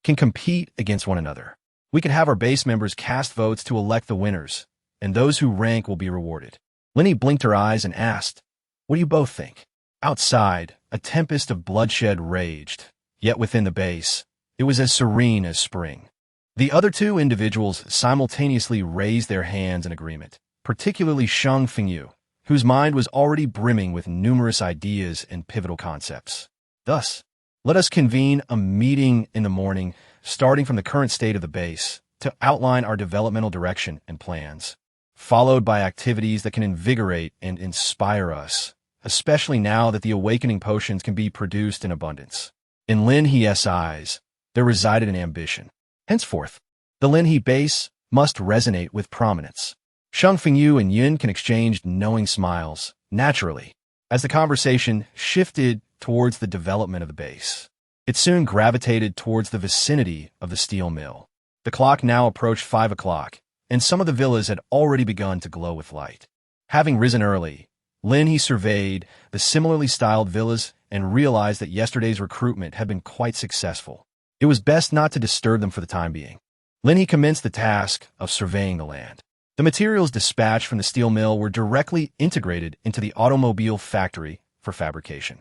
can compete against one another. We could have our base members cast votes to elect the winners, and those who rank will be rewarded. Lin He blinked her eyes and asked, "What do you both think?" Outside, a tempest of bloodshed raged, yet within the base, it was as serene as spring. The other 2 individuals simultaneously raised their hands in agreement, particularly Shang Fengyu, whose mind was already brimming with numerous ideas and pivotal concepts. Thus, Let us convene a meeting in the morning, starting from the current state of the base, to outline our developmental direction and plans, followed by activities that can invigorate and inspire us, especially now that the awakening potions can be produced in abundance. In Lin He's eyes, there resided an ambition. Henceforth, the Lin He base must resonate with prominence. Sheng Fengyu and Yun can exchange knowing smiles, naturally, as the conversation shifted towards the development of the base. It soon gravitated towards the vicinity of the steel mill. The clock now approached 5 o'clock, and some of the villas had already begun to glow with light. Having risen early, Lin He surveyed the similarly styled villas and realized that yesterday's recruitment had been quite successful. It was best not to disturb them for the time being. Lin He commenced the task of surveying the land. The materials dispatched from the steel mill were directly integrated into the automobile factory for fabrication.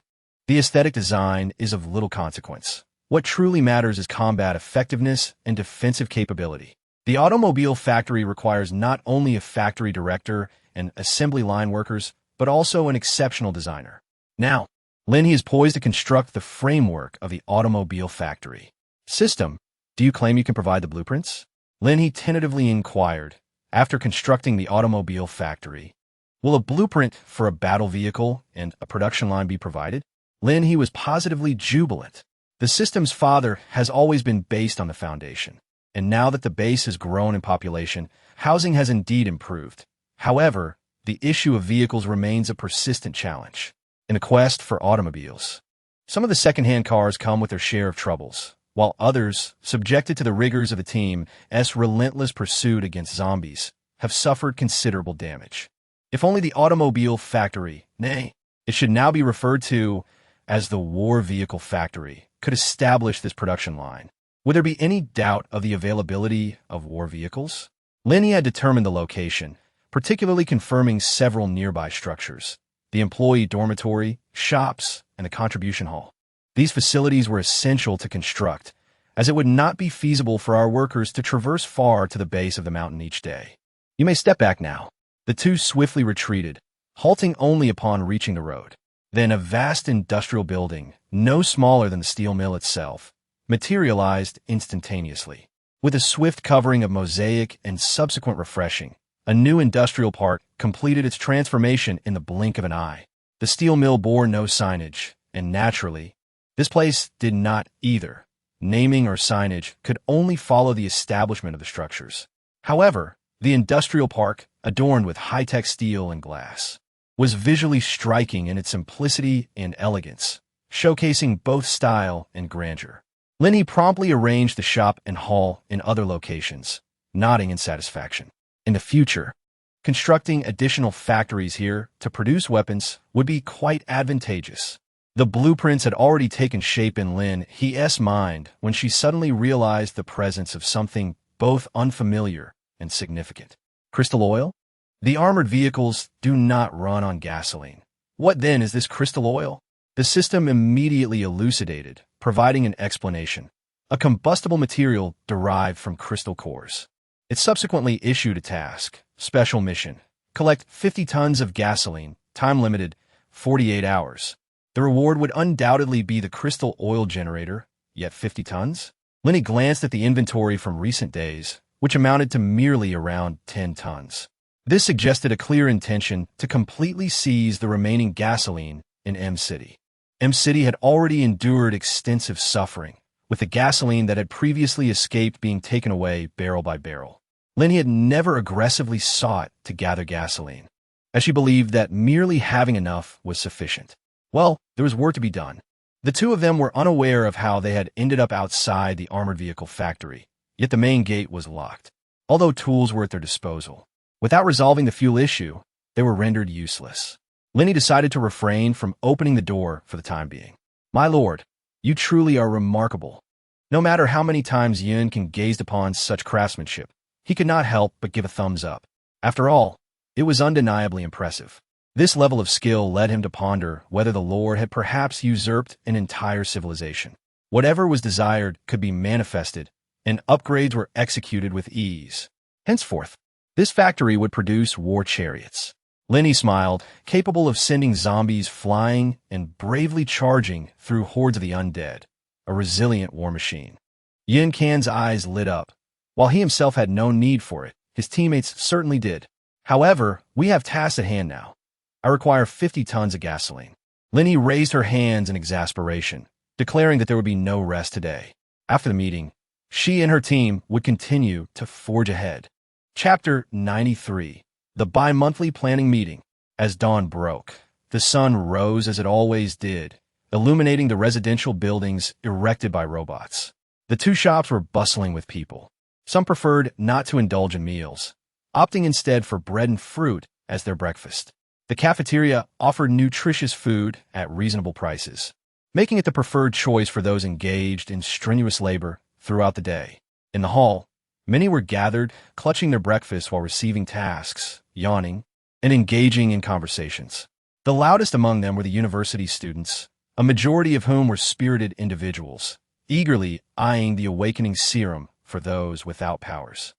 The aesthetic design is of little consequence. What truly matters is combat effectiveness and defensive capability. The automobile factory requires not only a factory director and assembly line workers, but also an exceptional designer. Now, Lin He is poised to construct the framework of the automobile factory. System, do you claim you can provide the blueprints? Lin He tentatively inquired. After constructing the automobile factory, will a blueprint for a battle vehicle and a production line be provided? Lin He was positively jubilant. The system's father has always been based on the foundation, and now that the base has grown in population, housing has indeed improved. However, the issue of vehicles remains a persistent challenge. In the quest for automobiles, some of the second-hand cars come with their share of troubles, while others, subjected to the rigors of the team's relentless pursuit against zombies, have suffered considerable damage. If only the automobile factory, nay, it should now be referred to as the war vehicle factory, could establish this production line. Would there be any doubt of the availability of war vehicles? Lin He had determined the location, particularly confirming several nearby structures: the employee dormitory, shops, and the contribution hall. These facilities were essential to construct, as it would not be feasible for our workers to traverse far to the base of the mountain each day. You may step back now. The two swiftly retreated, halting only upon reaching the road. Then a vast industrial building, no smaller than the steel mill itself, materialized instantaneously. With a swift covering of mosaic and subsequent refreshing, a new industrial park completed its transformation in the blink of an eye. The steel mill bore no signage, and naturally, this place did not either. Naming or signage could only follow the establishment of the structures. However, the industrial park, adorned with high-tech steel and glass, was visually striking in its simplicity and elegance, showcasing both style and grandeur. Lin He promptly arranged the shop and hall in other locations, nodding in satisfaction. In the future, constructing additional factories here to produce weapons would be quite advantageous. The blueprints had already taken shape in Lin He's mind when she suddenly realized the presence of something both unfamiliar and significant. Crystal oil? The armored vehicles do not run on gasoline. What then is this crystal oil? The system immediately elucidated, providing an explanation: a combustible material derived from crystal cores. It subsequently issued a task, special mission: collect 50 tons of gasoline, time limited, 48 hours. The reward would undoubtedly be the crystal oil generator, yet 50 tons? Lin He glanced at the inventory from recent days, which amounted to merely around 10 tons. This suggested a clear intention to completely seize the remaining gasoline in M City. M City had already endured extensive suffering, with the gasoline that had previously escaped being taken away barrel by barrel. Lin He had never aggressively sought to gather gasoline, as she believed that merely having enough was sufficient. Well, there was work to be done. The two of them were unaware of how they had ended up outside the armored vehicle factory, yet the main gate was locked, although tools were at their disposal. Without resolving the fuel issue, they were rendered useless. Lin He decided to refrain from opening the door for the time being. My lord, you truly are remarkable. No matter how many times Yun can gazed upon such craftsmanship, he could not help but give a thumbs up. After all, it was undeniably impressive. This level of skill led him to ponder whether the Lord had perhaps usurped an entire civilization. Whatever was desired could be manifested, and upgrades were executed with ease. Henceforth, this factory would produce war chariots. Lin He smiled, capable of sending zombies flying and bravely charging through hordes of the undead, a resilient war machine. Yin Can's eyes lit up. While he himself had no need for it, his teammates certainly did. However, we have tasks at hand now. I require 50 tons of gasoline. Lin He raised her hands in exasperation, declaring that there would be no rest today. After the meeting, she and her team would continue to forge ahead. Chapter 93. The bi-monthly planning meeting. As dawn broke, the sun rose as it always did, illuminating the residential buildings erected by robots. The two shops were bustling with people. Some preferred not to indulge in meals, opting instead for bread and fruit as their breakfast. The cafeteria offered nutritious food at reasonable prices, making it the preferred choice for those engaged in strenuous labor throughout the day. In the hall, many were gathered, clutching their breakfast while receiving tasks, yawning, and engaging in conversations. The loudest among them were the university students, a majority of whom were spirited individuals, eagerly eyeing the awakening serum for those without powers.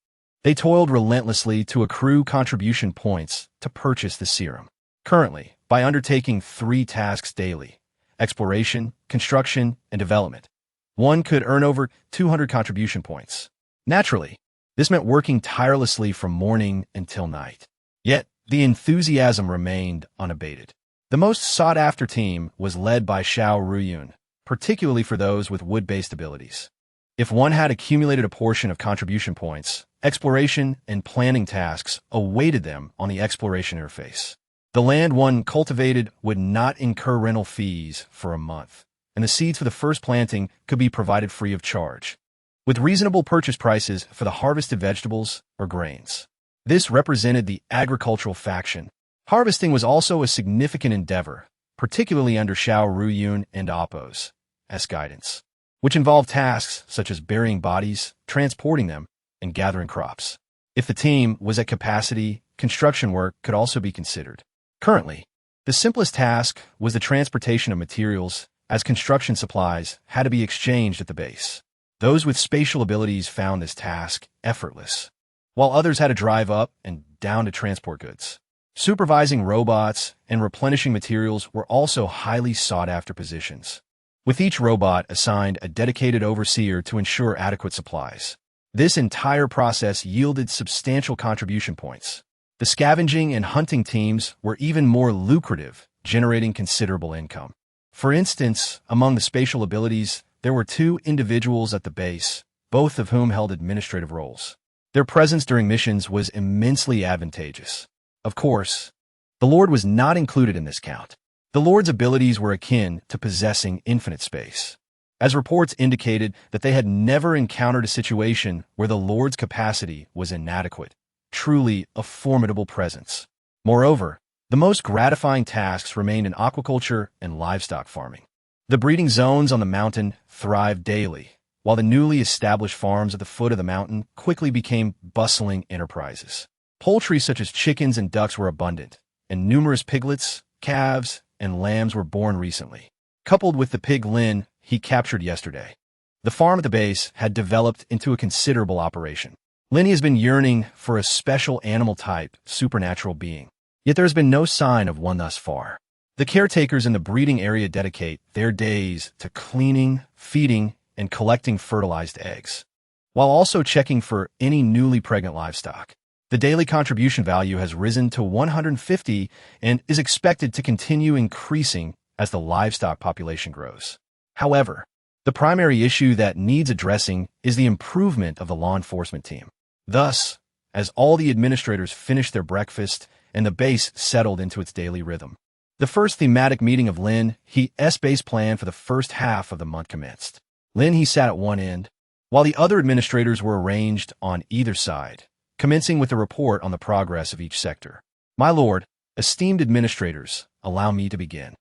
They toiled relentlessly to accrue contribution points to purchase the serum. Currently, by undertaking 3 tasks daily, exploration, construction, and development, one could earn over 200 contribution points. Naturally, this meant working tirelessly from morning until night. Yet, the enthusiasm remained unabated. The most sought-after team was led by Xiao Ruyun, particularly for those with wood-based abilities. If one had accumulated a portion of contribution points, exploration and planning tasks awaited them on the exploration interface. The land one cultivated would not incur rental fees for a month, and the seeds for the first planting could be provided free of charge, with reasonable purchase prices for the harvested vegetables or grains. This represented the agricultural faction. Harvesting was also a significant endeavor, particularly under Xiao Ruyun and Oppo's guidance, which involved tasks such as burying bodies, transporting them, and gathering crops. If the team was at capacity, construction work could also be considered. Currently, the simplest task was the transportation of materials, as construction supplies had to be exchanged at the base. Those with spatial abilities found this task effortless, while others had to drive up and down to transport goods. Supervising robots and replenishing materials were also highly sought-after positions, with each robot assigned a dedicated overseer to ensure adequate supplies. This entire process yielded substantial contribution points. The scavenging and hunting teams were even more lucrative, generating considerable income. For instance, among the spatial abilities, there were 2 individuals at the base, both of whom held administrative roles. Their presence during missions was immensely advantageous. Of course, the Lord was not included in this count. The Lord's abilities were akin to possessing infinite space, as reports indicated that they had never encountered a situation where the Lord's capacity was inadequate. Truly a formidable presence. Moreover, the most gratifying tasks remained in aquaculture and livestock farming. The breeding zones on the mountain thrived daily, while the newly established farms at the foot of the mountain quickly became bustling enterprises. Poultry such as chickens and ducks were abundant, and numerous piglets, calves, and lambs were born recently, coupled with the pig Lin He captured yesterday. The farm at the base had developed into a considerable operation. Lin He has been yearning for a special animal type, supernatural being, yet there has been no sign of one thus far. The caretakers in the breeding area dedicate their days to cleaning, feeding, and collecting fertilized eggs, while also checking for any newly pregnant livestock. The daily contribution value has risen to 150 and is expected to continue increasing as the livestock population grows. However, the primary issue that needs addressing is the improvement of the law enforcement team. Thus, as all the administrators finished their breakfast and the base settled into its daily rhythm, the first thematic meeting of Lin He's base plan for the first half of the month commenced. Lin He sat at one end, while the other administrators were arranged on either side, commencing with a report on the progress of each sector. My lord, esteemed administrators, allow me to begin.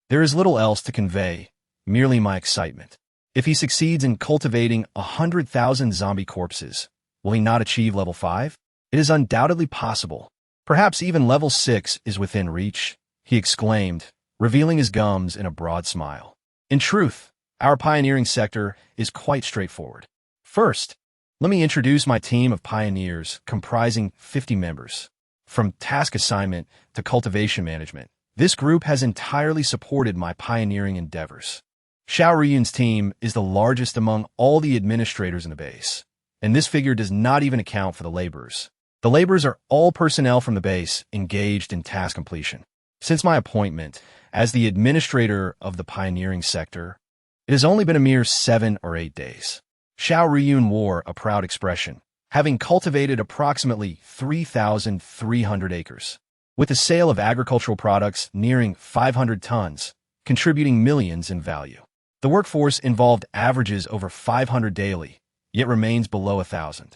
There is little else to convey, merely my excitement. If he succeeds in cultivating 100,000 zombie corpses, will he not achieve level 5? It is undoubtedly possible. Perhaps even level 6 is within reach, he exclaimed, revealing his gums in a broad smile. In truth, our pioneering sector is quite straightforward. First, let me introduce my team of pioneers comprising 50 members. From task assignment to cultivation management, this group has entirely supported my pioneering endeavors. Xiao Ruyun's team is the largest among all the administrators in the base, and this figure does not even account for the laborers. The laborers are all personnel from the base engaged in task completion. Since my appointment as the administrator of the pioneering sector, it has only been a mere 7 or 8 days. Xiao Ruyun wore a proud expression, having cultivated approximately 3,300 acres, with the sale of agricultural products nearing 500 tons, contributing millions in value. The workforce involved averages over 500 daily, yet remains below 1,000.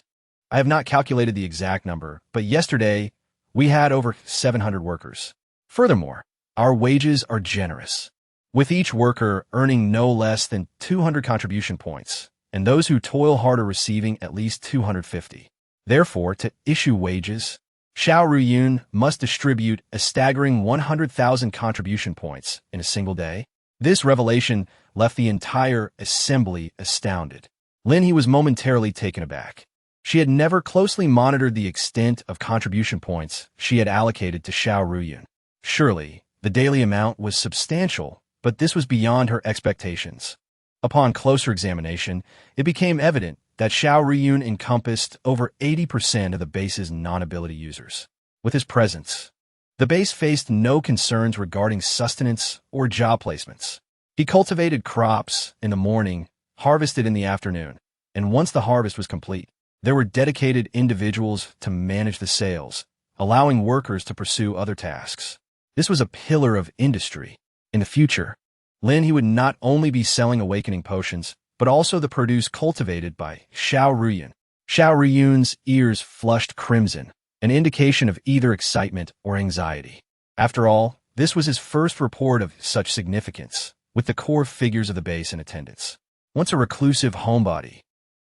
I have not calculated the exact number, but yesterday we had over 700 workers. Furthermore, our wages are generous, with each worker earning no less than 200 contribution points, and those who toil harder receiving at least 250. Therefore, to issue wages, Xiao Ruyun must distribute a staggering 100,000 contribution points in a single day. This revelation left the entire assembly astounded. Lin He was momentarily taken aback. She had never closely monitored the extent of contribution points she had allocated to Xiao Ruyun. Surely, the daily amount was substantial, but this was beyond her expectations. Upon closer examination, it became evident that Xiao Ruyun encompassed over 80% of the base's non-ability users. With his presence, the base faced no concerns regarding sustenance or job placements. He cultivated crops in the morning, harvested in the afternoon, and once the harvest was complete, there were dedicated individuals to manage the sales, allowing workers to pursue other tasks. This was a pillar of industry. In the future, Lin He would not only be selling awakening potions, but also the produce cultivated by Xiao Ruyun. Xiao Ruyun's ears flushed crimson, an indication of either excitement or anxiety. After all, this was his first report of such significance, with the core figures of the base in attendance. Once a reclusive homebody,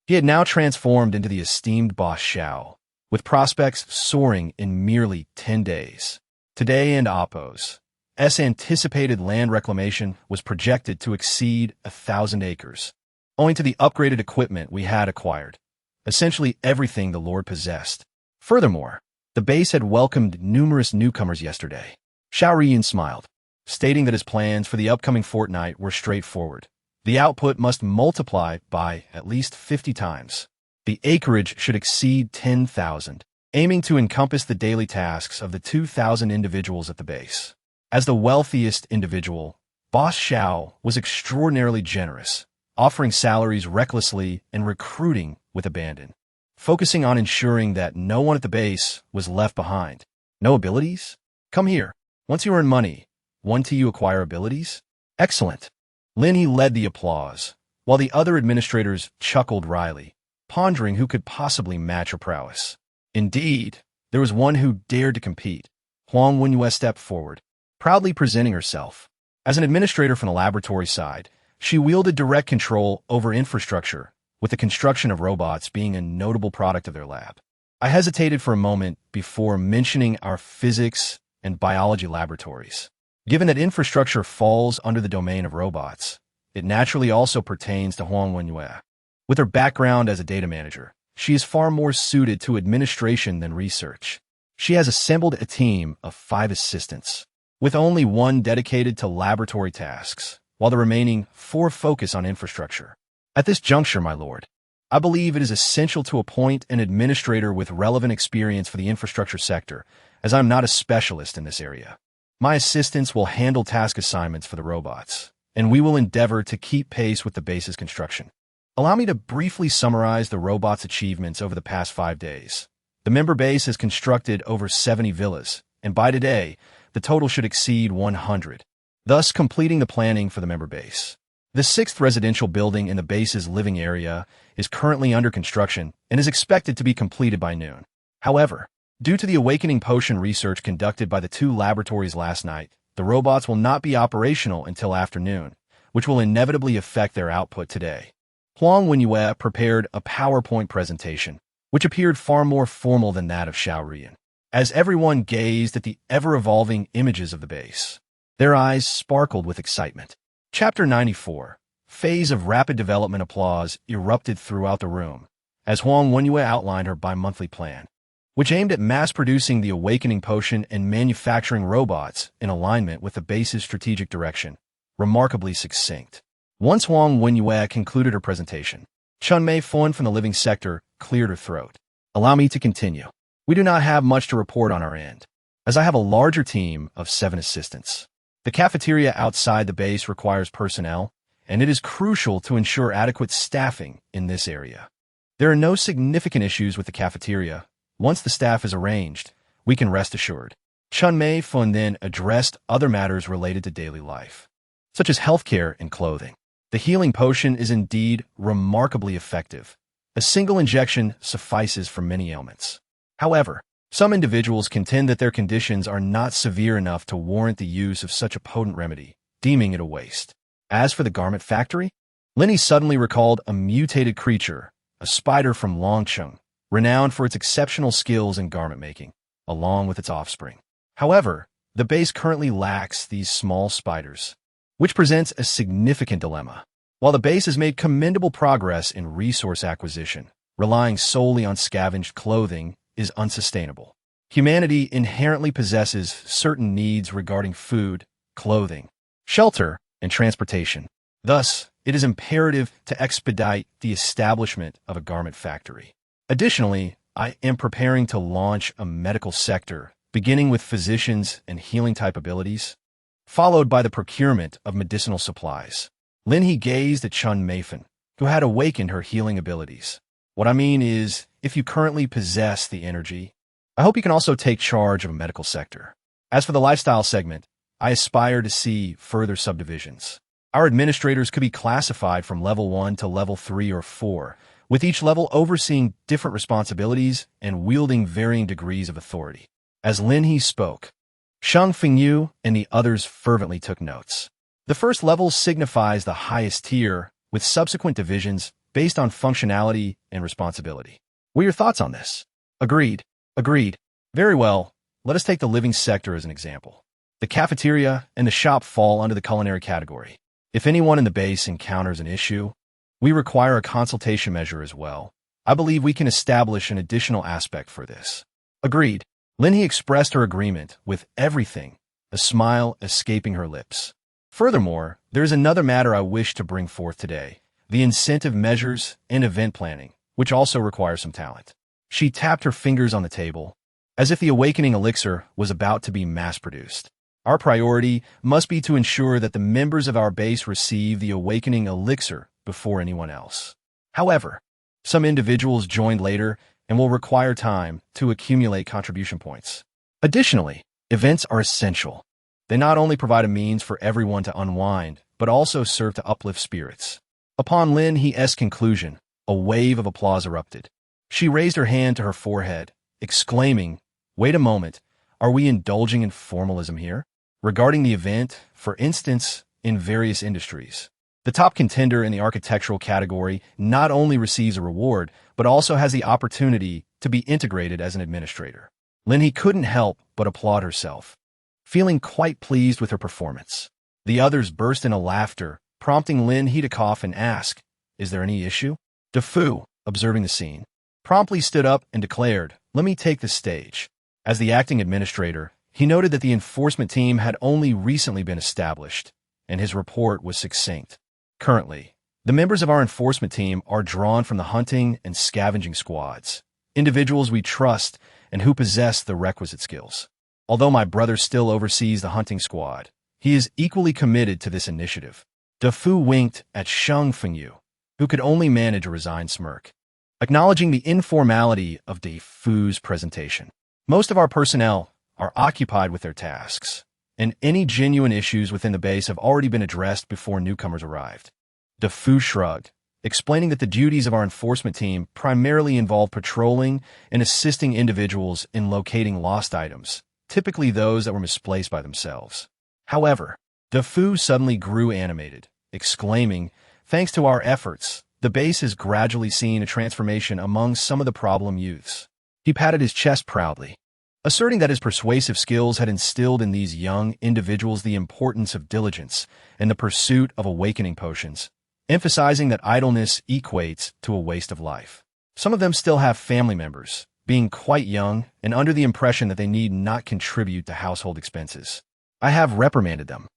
he had now transformed into the esteemed boss Xiao, with prospects soaring in merely 10 days. Today and Appo's anticipated land reclamation was projected to exceed 1,000 acres, owing to the upgraded equipment we had acquired, essentially everything the Lord possessed. Furthermore, the base had welcomed numerous newcomers yesterday. Xiao Ruyun smiled, stating that his plans for the upcoming fortnight were straightforward. The output must multiply by at least 50 times. The acreage should exceed 10,000, aiming to encompass the daily tasks of the 2,000 individuals at the base. As the wealthiest individual, Boss Xiao was extraordinarily generous, offering salaries recklessly and recruiting with abandon, focusing on ensuring that no one at the base was left behind. No abilities? Come here. Once you earn money, once you acquire abilities? Excellent. Lin He led the applause, while the other administrators chuckled wryly, pondering who could possibly match her prowess. Indeed, there was one who dared to compete. Huang Wenyue stepped forward, proudly presenting herself. As an administrator from the laboratory side, she wielded direct control over infrastructure, with the construction of robots being a notable product of their lab. I hesitated for a moment before mentioning our physics and biology laboratories. Given that infrastructure falls under the domain of robots, it naturally also pertains to Huang Wenyue. With her background as a data manager, she is far more suited to administration than research. She has assembled a team of 5 assistants, with only one dedicated to laboratory tasks, while the remaining 4 focus on infrastructure. At this juncture, my lord, I believe it is essential to appoint an administrator with relevant experience for the infrastructure sector, as I'm not a specialist in this area. My assistants will handle task assignments for the robots, and we will endeavor to keep pace with the base's construction. Allow me to briefly summarize the robots' achievements over the past 5 days. The member base has constructed over 70 villas, and by today, the total should exceed 100, thus completing the planning for the member base. The 6th residential building in the base's living area is currently under construction and is expected to be completed by noon. However, due to the awakening potion research conducted by the 2 laboratories last night, the robots will not be operational until afternoon, which will inevitably affect their output today. Huang Wenyue prepared a PowerPoint presentation, which appeared far more formal than that of Xiao Ruyun. As everyone gazed at the ever-evolving images of the base, their eyes sparkled with excitement. Chapter 94, Phase of Rapid Development. Applause erupted throughout the room, as Huang Wenyue outlined her bi-monthly plan, which aimed at mass-producing the awakening potion and manufacturing robots in alignment with the base's strategic direction. Remarkably succinct. Once Wang Wenyue concluded her presentation, Chun Mei Fun from the living sector cleared her throat. Allow me to continue. We do not have much to report on our end, as I have a larger team of 7 assistants. The cafeteria outside the base requires personnel, and it is crucial to ensure adequate staffing in this area. There are no significant issues with the cafeteria. Once the staff is arranged, we can rest assured. Chun Mei Fun then addressed other matters related to daily life, such as healthcare and clothing. The healing potion is indeed remarkably effective. A single injection suffices for many ailments. However, some individuals contend that their conditions are not severe enough to warrant the use of such a potent remedy, deeming it a waste. As for the garment factory, Lin He suddenly recalled a mutated creature, a spider from Longcheng, renowned for its exceptional skills in garment making, along with its offspring. However, the base currently lacks these small spiders, which presents a significant dilemma. While the base has made commendable progress in resource acquisition, relying solely on scavenged clothing is unsustainable. Humanity inherently possesses certain needs regarding food, clothing, shelter, and transportation. Thus, it is imperative to expedite the establishment of a garment factory. Additionally, I am preparing to launch a medical sector, beginning with physicians and healing-type abilities, followed by the procurement of medicinal supplies. Lin He gazed at Chun Meifan, who had awakened her healing abilities. What I mean is, if you currently possess the energy, I hope you can also take charge of a medical sector. As for the lifestyle segment, I aspire to see further subdivisions. Our administrators could be classified from level 1 to level 3 or 4, with each level overseeing different responsibilities and wielding varying degrees of authority. As Lin He spoke, Shang Fengyu and the others fervently took notes. The first level signifies the highest tier, with subsequent divisions based on functionality and responsibility. What are your thoughts on this? Agreed. Agreed. Very well, let us take the living sector as an example. The cafeteria and the shop fall under the culinary category. If anyone in the base encounters an issue, we require a consultation measure as well. I believe we can establish an additional aspect for this. Agreed. Lin He expressed her agreement with everything, a smile escaping her lips. Furthermore, there is another matter I wish to bring forth today, the incentive measures and event planning, which also require some talent. She tapped her fingers on the table, as if the awakening elixir was about to be mass-produced. Our priority must be to ensure that the members of our base receive the awakening elixir before anyone else. However, some individuals joined later and will require time to accumulate contribution points. Additionally, events are essential. They not only provide a means for everyone to unwind, but also serve to uplift spirits. Upon Lin He's conclusion, a wave of applause erupted. She raised her hand to her forehead, exclaiming, "Wait a moment, are we indulging in formalism here?" Regarding the event, for instance, in various industries, the top contender in the architectural category not only receives a reward, but also has the opportunity to be integrated as an administrator. Lin He couldn't help but applaud herself, feeling quite pleased with her performance. The others burst into laughter, prompting Lin He to cough and ask, "Is there any issue?" De Fu, observing the scene, promptly stood up and declared, "Let me take the stage." As the acting administrator, he noted that the enforcement team had only recently been established, and his report was succinct. Currently, the members of our enforcement team are drawn from the hunting and scavenging squads, individuals we trust and who possess the requisite skills. Although my brother still oversees the hunting squad, he is equally committed to this initiative. De Fu winked at Shang Fengyu, who could only manage a resigned smirk, acknowledging the informality of De Fu's presentation. Most of our personnel are occupied with their tasks, and any genuine issues within the base have already been addressed before newcomers arrived. De Fu shrugged, explaining that the duties of our enforcement team primarily involve patrolling and assisting individuals in locating lost items, typically those that were misplaced by themselves. However, De Fu suddenly grew animated, exclaiming, "Thanks to our efforts, the base has gradually seen a transformation among some of the problem youths." He patted his chest proudly, asserting that his persuasive skills had instilled in these young individuals the importance of diligence and the pursuit of awakening potions, emphasizing that idleness equates to a waste of life. Some of them still have family members, being quite young and under the impression that they need not contribute to household expenses. I have reprimanded them,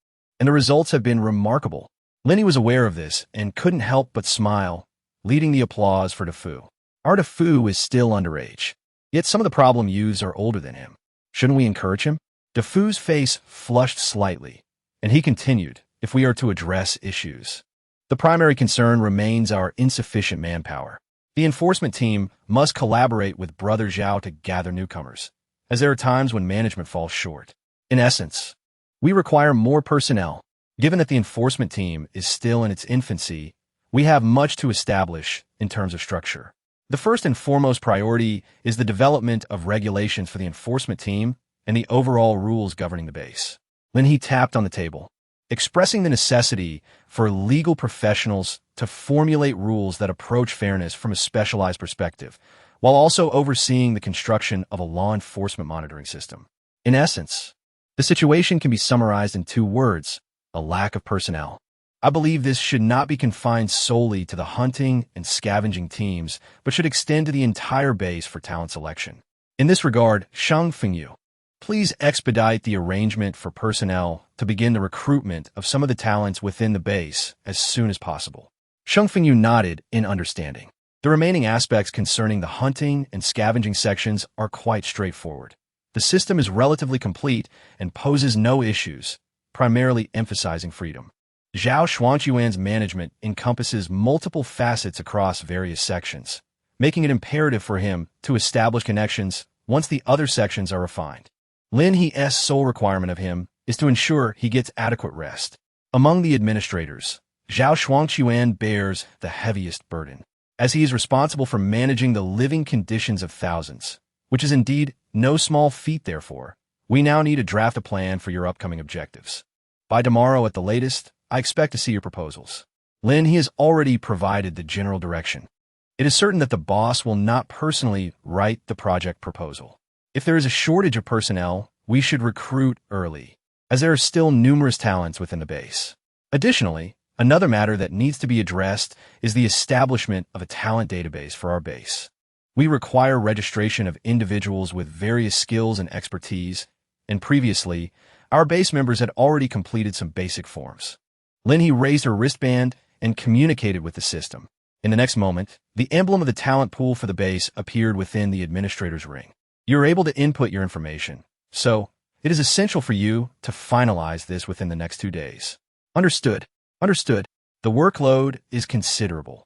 and the results have been remarkable. Lin He was aware of this and couldn't help but smile, leading the applause for DeFu. Our DeFu is still underage, yet some of the problem youths are older than him. Shouldn't we encourage him? DeFu's face flushed slightly, and he continued, if we are to address issues. The primary concern remains our insufficient manpower. The enforcement team must collaborate with Brother Zhao to gather newcomers, as there are times when management falls short. In essence, we require more personnel. Given that the enforcement team is still in its infancy, we have much to establish in terms of structure. The first and foremost priority is the development of regulations for the enforcement team and the overall rules governing the base. Lin He tapped on the table, expressing the necessity for legal professionals to formulate rules that approach fairness from a specialized perspective, while also overseeing the construction of a law enforcement monitoring system. In essence, the situation can be summarized in 2 words: a lack of personnel. I believe this should not be confined solely to the hunting and scavenging teams, but should extend to the entire base for talent selection. In this regard, Shang Fengyu, please expedite the arrangement for personnel to begin the recruitment of some of the talents within the base as soon as possible. Shang Fengyu nodded in understanding. The remaining aspects concerning the hunting and scavenging sections are quite straightforward. The system is relatively complete and poses no issues, primarily emphasizing freedom. Zhao Shuangquan's management encompasses multiple facets across various sections, making it imperative for him to establish connections once the other sections are refined. Lin He's sole requirement of him is to ensure he gets adequate rest. Among the administrators, Zhao Shuangquan bears the heaviest burden, as he is responsible for managing the living conditions of thousands, which is indeed no small feat. Therefore, we now need to draft a plan for your upcoming objectives. By tomorrow at the latest, I expect to see your proposals. Lin He has already provided the general direction. It is certain that the boss will not personally write the project proposal. If there is a shortage of personnel, we should recruit early, as there are still numerous talents within the base. Additionally, another matter that needs to be addressed is the establishment of a talent database for our base. We require registration of individuals with various skills and expertise, and previously, our base members had already completed some basic forms. Lin He raised her wristband and communicated with the system. In the next moment, the emblem of the talent pool for the base appeared within the administrator's ring. You're able to input your information, so it is essential for you to finalize this within the next 2 days. Understood. Understood. The workload is considerable.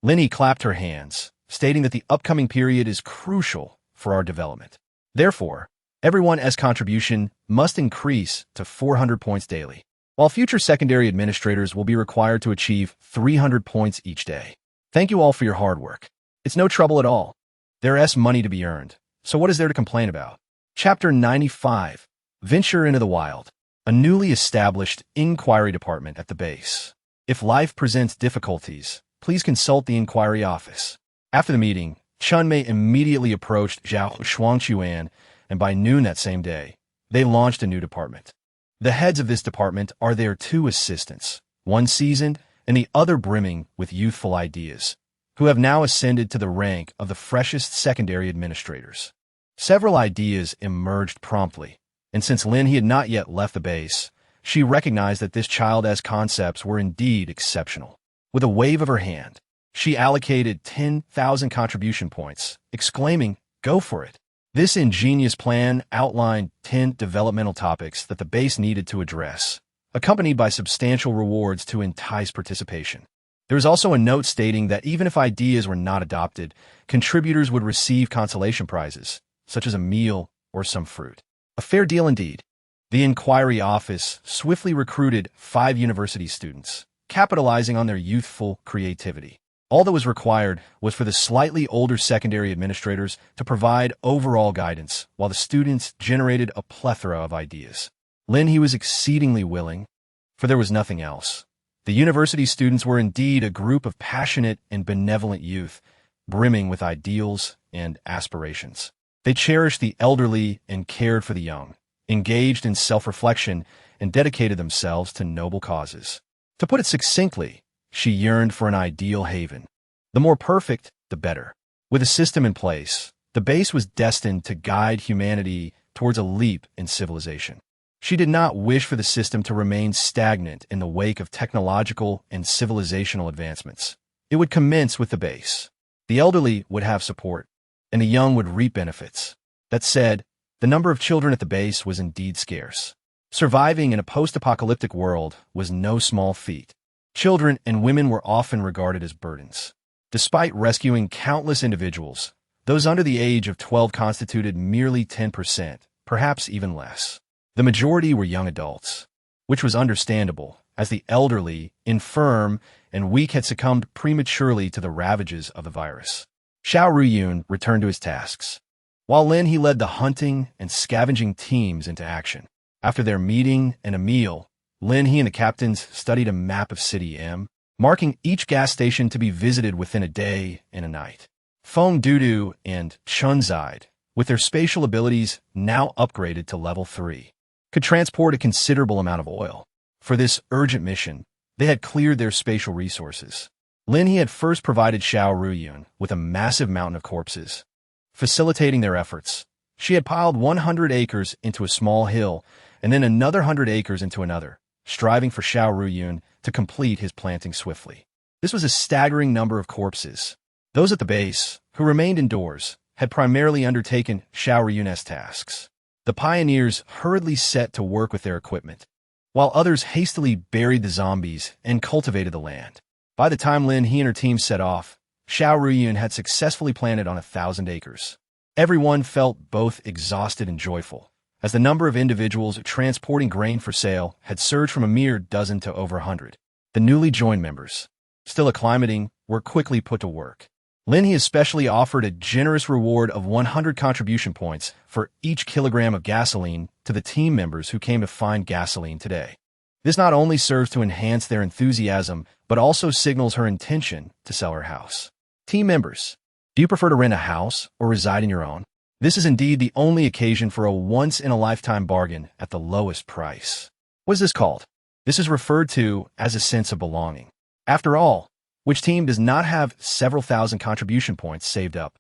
Lin He clapped her hands, stating that the upcoming period is crucial for our development. Therefore, everyone's contribution must increase to 400 points daily, while future secondary administrators will be required to achieve 300 points each day. Thank you all for your hard work. It's no trouble at all. There's money to be earned, so what is there to complain about? Chapter 95. Venture into the Wild. A newly established inquiry department at the base. If life presents difficulties, please consult the inquiry office. After the meeting, Chun Mei immediately approached Zhao Shuangquan, and by noon that same day, they launched a new department. The heads of this department are their 2 assistants, one seasoned and the other brimming with youthful ideas, who have now ascended to the rank of the freshest secondary administrators. Several ideas emerged promptly, and since Lin He had not yet left the base, she recognized that this child's concepts were indeed exceptional. With a wave of her hand, she allocated 10,000 contribution points, exclaiming, "Go for it." This ingenious plan outlined 10 developmental topics that the base needed to address, accompanied by substantial rewards to entice participation. There was also a note stating that even if ideas were not adopted, contributors would receive consolation prizes, such as a meal or some fruit. A fair deal indeed. The inquiry office swiftly recruited 5 university students, capitalizing on their youthful creativity. All that was required was for the slightly older secondary administrators to provide overall guidance, while the students generated a plethora of ideas. Lin He was exceedingly willing, for there was nothing else. The university students were indeed a group of passionate and benevolent youth, brimming with ideals and aspirations. They cherished the elderly and cared for the young, engaged in self-reflection, and dedicated themselves to noble causes. To put it succinctly, she yearned for an ideal haven. The more perfect, the better. With a system in place, the base was destined to guide humanity towards a leap in civilization. She did not wish for the system to remain stagnant in the wake of technological and civilizational advancements. It would commence with the base. The elderly would have support, and the young would reap benefits. That said, the number of children at the base was indeed scarce. Surviving in a post-apocalyptic world was no small feat. Children and women were often regarded as burdens. Despite rescuing countless individuals, those under the age of 12 constituted merely 10%, perhaps even less. The majority were young adults, which was understandable, as the elderly, infirm, and weak had succumbed prematurely to the ravages of the virus. Xiao Ruyun returned to his tasks, while Lin He led the hunting and scavenging teams into action. After their meeting and a meal, Lin He and the captains studied a map of City M, marking each gas station to be visited within a day and a night. Feng Dudu and Chunzide, with their spatial abilities now upgraded to level 3, could transport a considerable amount of oil. For this urgent mission, they had cleared their spatial resources. Lin He had first provided Xiao Ruyun with a massive mountain of corpses. Facilitating their efforts, she had piled 100 acres into a small hill and then another 100 acres into another, striving for Xiao Ruyun to complete his planting swiftly. This was a staggering number of corpses. Those at the base, who remained indoors, had primarily undertaken Xiao Ruyun's tasks. The pioneers hurriedly set to work with their equipment, while others hastily buried the zombies and cultivated the land. By the time Lin He and her team set off, Xiao Ruyun had successfully planted on 1,000 acres. Everyone felt both exhausted and joyful, as the number of individuals transporting grain for sale had surged from a mere dozen to over 100. The newly joined members, still acclimating, were quickly put to work. Lin He especially offered a generous reward of 100 contribution points for each kilogram of gasoline to the team members who came to find gasoline today. This not only serves to enhance their enthusiasm, but also signals her intention to sell her house. Team members, do you prefer to rent a house or reside in your own? This is indeed the only occasion for a once-in-a-lifetime bargain at the lowest price. What is this called? This is referred to as a sense of belonging. After all, which team does not have several thousand contribution points saved up?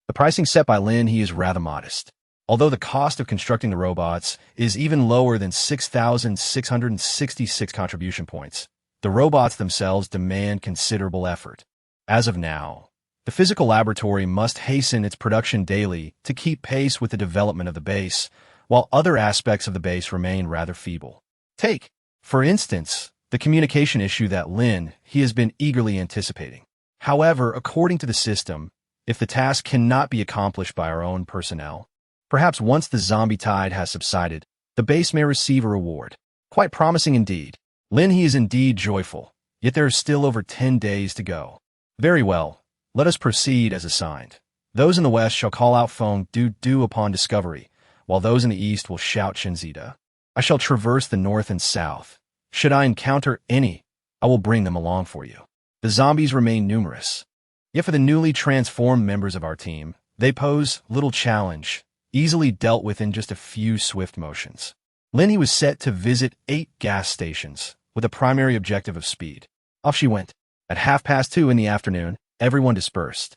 The pricing set by Lin He is rather modest. Although the cost of constructing the robots is even lower than 6,666 contribution points, the robots themselves demand considerable effort. As of now, the physical laboratory must hasten its production daily to keep pace with the development of the base, while other aspects of the base remain rather feeble. Take, for instance, the communication issue that Lin He has been eagerly anticipating. However, according to the system, if the task cannot be accomplished by our own personnel, perhaps once the zombie tide has subsided, the base may receive a reward. Quite promising indeed. Lin He is indeed joyful, yet there are still over 10 days to go. Very well. Let us proceed as assigned. Those in the west shall call out Feng Dudu upon discovery, while those in the east will shout Shinzida. I shall traverse the north and south. Should I encounter any, I will bring them along for you. The zombies remain numerous. Yet for the newly transformed members of our team, they pose little challenge, easily dealt with in just a few swift motions. Lin He was set to visit 8 gas stations, with a primary objective of speed. Off she went. At 2:30 in the afternoon, everyone dispersed.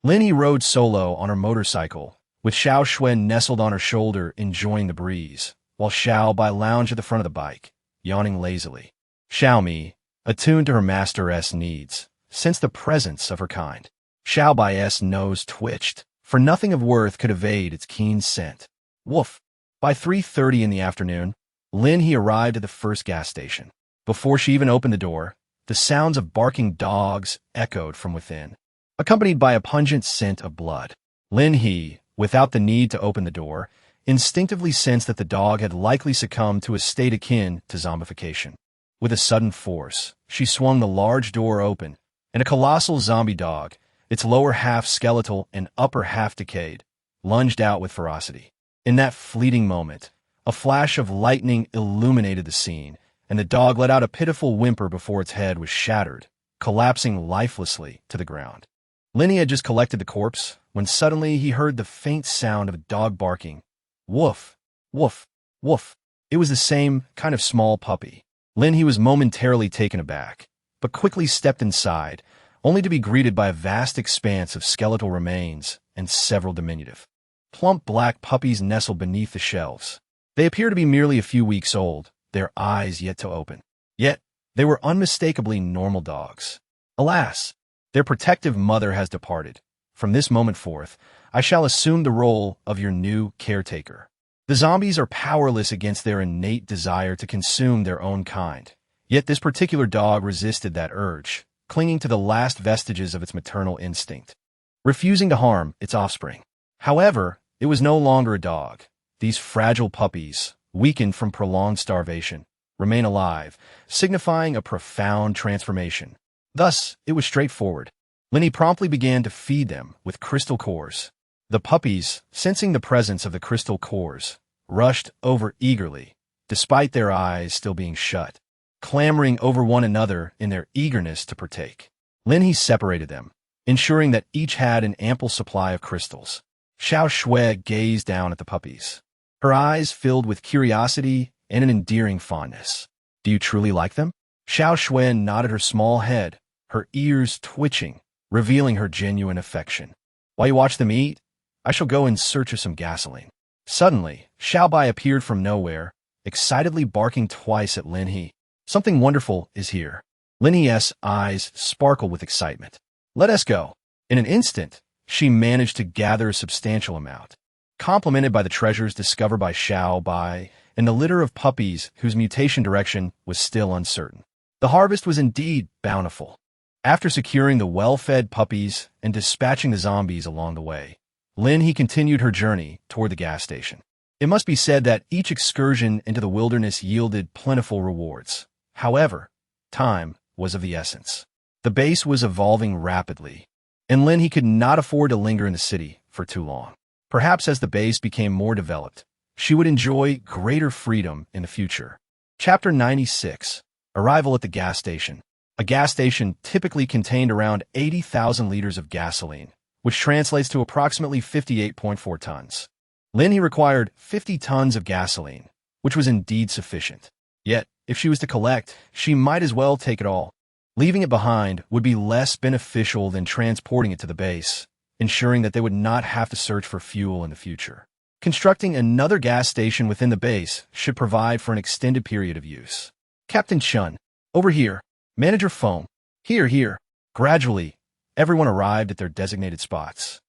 Lin He rode solo on her motorcycle, with Xiao Xuen nestled on her shoulder enjoying the breeze, while Xiao Bai lounged at the front of the bike, yawning lazily. Xiao Mi, attuned to her master's needs, sensed the presence of her kind. Xiao Bai's nose twitched, for nothing of worth could evade its keen scent. Woof! By 3:30 in the afternoon, Lin He arrived at the first gas station. Before she even opened the door, the sounds of barking dogs echoed from within, accompanied by a pungent scent of blood. Lin He, without the need to open the door, instinctively sensed that the dog had likely succumbed to a state akin to zombification. With a sudden force, she swung the large door open, and a colossal zombie dog, its lower half skeletal and upper half decayed, lunged out with ferocity. In that fleeting moment, a flash of lightning illuminated the scene, and the dog let out a pitiful whimper before its head was shattered, collapsing lifelessly to the ground. Lin He had just collected the corpse when suddenly he heard the faint sound of a dog barking. Woof, woof, woof. It was the same kind of small puppy. Lin He was momentarily taken aback, but quickly stepped inside, only to be greeted by a vast expanse of skeletal remains and several diminutive, plump black puppies nestled beneath the shelves. They appear to be merely a few weeks old, their eyes yet to open. Yet, they were unmistakably normal dogs. Alas, their protective mother has departed. From this moment forth, I shall assume the role of your new caretaker. The zombies are powerless against their innate desire to consume their own kind. Yet this particular dog resisted that urge, clinging to the last vestiges of its maternal instinct, refusing to harm its offspring. However, it was no longer a dog. These fragile puppies, weakened from prolonged starvation, remain alive, signifying a profound transformation. Thus, it was straightforward. Lin He promptly began to feed them with crystal cores. The puppies, sensing the presence of the crystal cores, rushed over eagerly, despite their eyes still being shut, clamoring over one another in their eagerness to partake. Lin He separated them, ensuring that each had an ample supply of crystals. Xiao Shui gazed down at the puppies, her eyes filled with curiosity and an endearing fondness. Do you truly like them? Xiao Shui nodded her small head, her ears twitching, revealing her genuine affection. While you watch them eat, I shall go in search of some gasoline. Suddenly, Xiao Bai appeared from nowhere, excitedly barking twice at Lin He. Something wonderful is here. Lin He's eyes sparkled with excitement. Let us go. In an instant, she managed to gather a substantial amount, complemented by the treasures discovered by Xiao Bai and the litter of puppies whose mutation direction was still uncertain. The harvest was indeed bountiful. After securing the well-fed puppies and dispatching the zombies along the way, Lin He continued her journey toward the gas station. It must be said that each excursion into the wilderness yielded plentiful rewards. However, time was of the essence. The base was evolving rapidly, and Lin He could not afford to linger in the city for too long. Perhaps as the base became more developed, she would enjoy greater freedom in the future. Chapter 96. Arrival at the gas station. A gas station typically contained around 80,000 liters of gasoline, which translates to approximately 58.4 tons. Lin He required 50 tons of gasoline, which was indeed sufficient. Yet, if she was to collect, she might as well take it all. Leaving it behind would be less beneficial than transporting it to the base, ensuring that they would not have to search for fuel in the future. Constructing another gas station within the base should provide for an extended period of use. Captain Chun, over here. Manager Foam, here. Gradually, everyone arrived at their designated spots,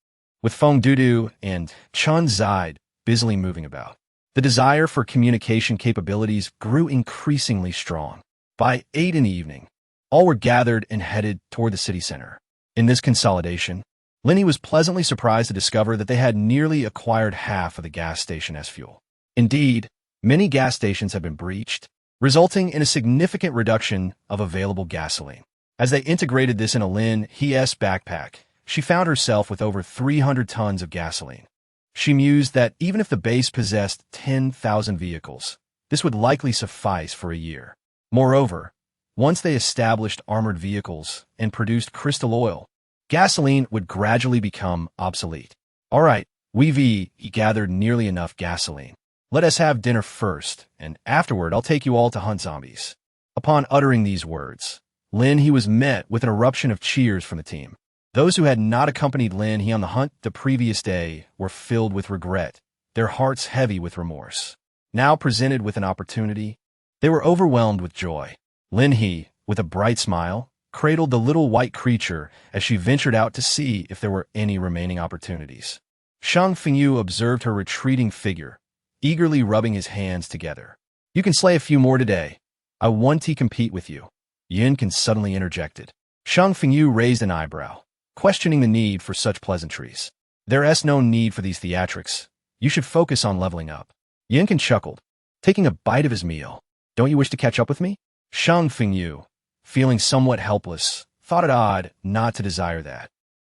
with Foam Dudu and Chun Zide busily moving about. The desire for communication capabilities grew increasingly strong. By 8 in the evening, all were gathered and headed toward the city center. In this consolidation, Lin He was pleasantly surprised to discover that they had nearly acquired half of the gas station as fuel. Indeed, many gas stations had been breached, resulting in a significant reduction of available gasoline. As they integrated this into Lin He's backpack, she found herself with over 300 tons of gasoline. She mused that even if the base possessed 10,000 vehicles, this would likely suffice for a year. Moreover, once they established armored vehicles and produced crystal oil, gasoline would gradually become obsolete. All right, he gathered nearly enough gasoline. Let us have dinner first, and afterward I'll take you all to hunt zombies. Upon uttering these words, Lin He was met with an eruption of cheers from the team. Those who had not accompanied Lin He on the hunt the previous day were filled with regret, their hearts heavy with remorse. Now presented with an opportunity, they were overwhelmed with joy. Lin He, with a bright smile, cradled the little white creature as she ventured out to see if there were any remaining opportunities. Shang Fengyu observed her retreating figure, eagerly rubbing his hands together. You can slay a few more today. I want to compete with you. Yin Can suddenly interjected. Shang Fengyu raised an eyebrow, questioning the need for such pleasantries. There's no need for these theatrics. You should focus on leveling up. Yin Can chuckled, taking a bite of his meal. Don't you wish to catch up with me? Shang Fengyu, feeling somewhat helpless, thought it odd not to desire that,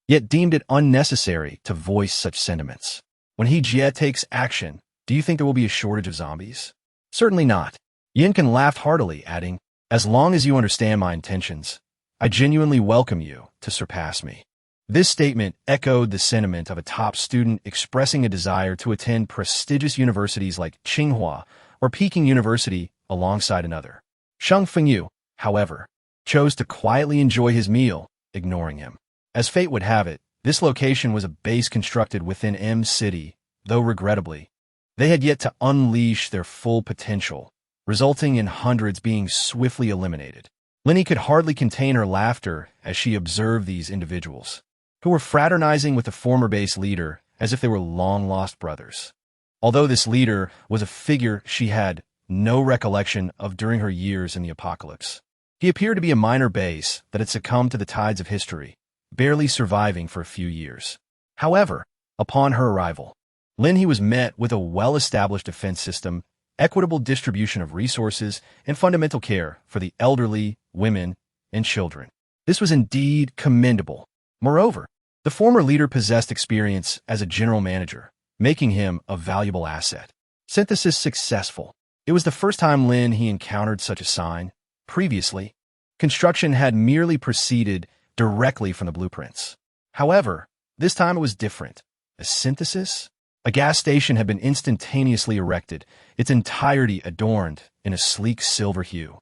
yet deemed it unnecessary to voice such sentiments. When he Jie takes action, do you think there will be a shortage of zombies? Certainly not. Yin Can laughed heartily, adding, as long as you understand my intentions, I genuinely welcome you to surpass me. This statement echoed the sentiment of a top student expressing a desire to attend prestigious universities like Tsinghua or Peking University alongside another. Shang Fengyu, however, chose to quietly enjoy his meal, ignoring him. As fate would have it, this location was a base constructed within M City, though regrettably, They had yet to unleash their full potential, resulting in hundreds being swiftly eliminated. Lin He could hardly contain her laughter as she observed these individuals, who were fraternizing with the former base leader as if they were long-lost brothers. Although this leader was a figure she had no recollection of during her years in the apocalypse, he appeared to be a minor base that had succumbed to the tides of history, barely surviving for a few years. However, upon her arrival, Lin He was met with a well-established defense system, equitable distribution of resources, and fundamental care for the elderly, women, and children. This was indeed commendable. Moreover, the former leader possessed experience as a general manager, making him a valuable asset. Synthesis successful. It was the first time Lin He encountered such a sign. Previously, construction had merely proceeded directly from the blueprints. However, this time it was different. A synthesis? A gas station had been instantaneously erected, its entirety adorned in a sleek silver hue.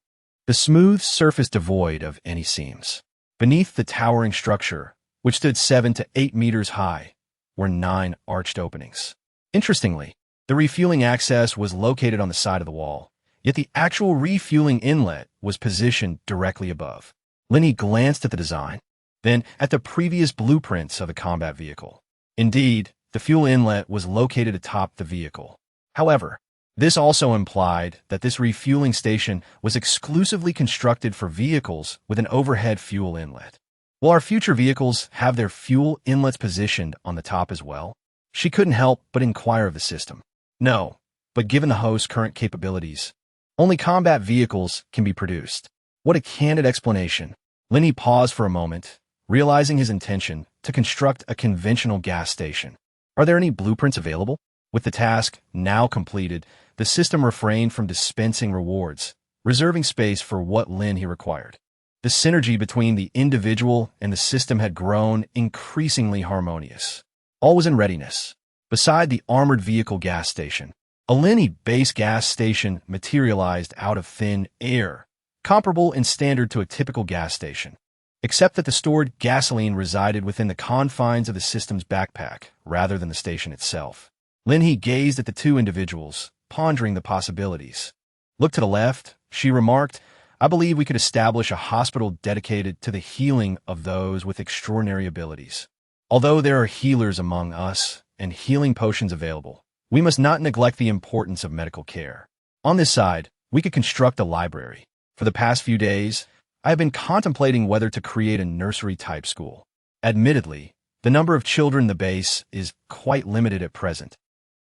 The smooth surface devoid of any seams. Beneath the towering structure, which stood 7 to 8 meters high, were 9 arched openings. Interestingly, the refueling access was located on the side of the wall, yet the actual refueling inlet was positioned directly above. Lin He glanced at the design, then at the previous blueprints of the combat vehicle. Indeed, the fuel inlet was located atop the vehicle. However, this also implied that this refueling station was exclusively constructed for vehicles with an overhead fuel inlet. Will our future vehicles have their fuel inlets positioned on the top as well? She couldn't help but inquire of the system. No, but given the host's current capabilities, only combat vehicles can be produced. What a candid explanation. Lin He paused for a moment, realizing his intention to construct a conventional gas station. Are there any blueprints available? With the task now completed, the system refrained from dispensing rewards, reserving space for what Lin He required. The synergy between the individual and the system had grown increasingly harmonious. All was in readiness. Beside the armored vehicle gas station, a Lin He base gas station materialized out of thin air, comparable in standard to a typical gas station, except that the stored gasoline resided within the confines of the system's backpack rather than the station itself. Lin He gazed at the two individuals, pondering the possibilities. Look to the left, she remarked. I believe we could establish a hospital dedicated to the healing of those with extraordinary abilities. Although there are healers among us and healing potions available, we must not neglect the importance of medical care. On this side, we could construct a library. For the past few days, I have been contemplating whether to create a nursery-type school. Admittedly, the number of children in the base is quite limited at present,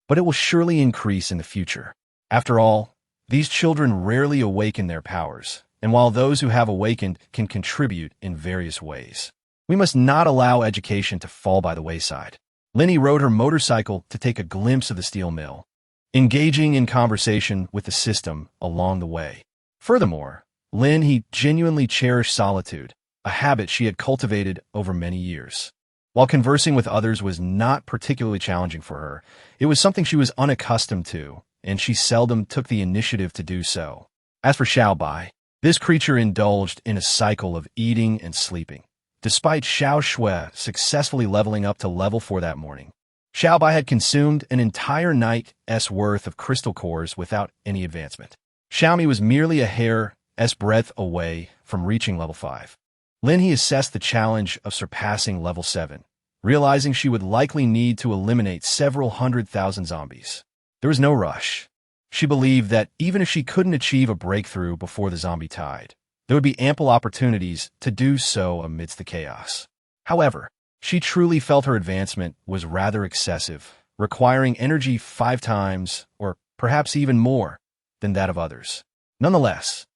but it will surely increase in the future. After all, these children rarely awaken their powers, and while those who have awakened can contribute in various ways, we must not allow education to fall by the wayside. Lin He rode her motorcycle to take a glimpse of the steel mill, engaging in conversation with the system along the way. Furthermore, Lin He genuinely cherished solitude, a habit she had cultivated over many years. While conversing with others was not particularly challenging for her, it was something she was unaccustomed to, and she seldom took the initiative to do so. As for Xiaobai, this creature indulged in a cycle of eating and sleeping. Despite Xiao Shui successfully leveling up to level 4 that morning, Xiaobai had consumed an entire night's worth of crystal cores without any advancement. Xiaomi was merely a hair's breadth away from reaching level 5. Lin He assessed the challenge of surpassing level 7, realizing she would likely need to eliminate several 100,000 zombies. There was no rush. She believed that even if she couldn't achieve a breakthrough before the zombie tide, there would be ample opportunities to do so amidst the chaos. However, she truly felt her advancement was rather excessive, requiring energy 5 times, or perhaps even more, than that of others. Nonetheless,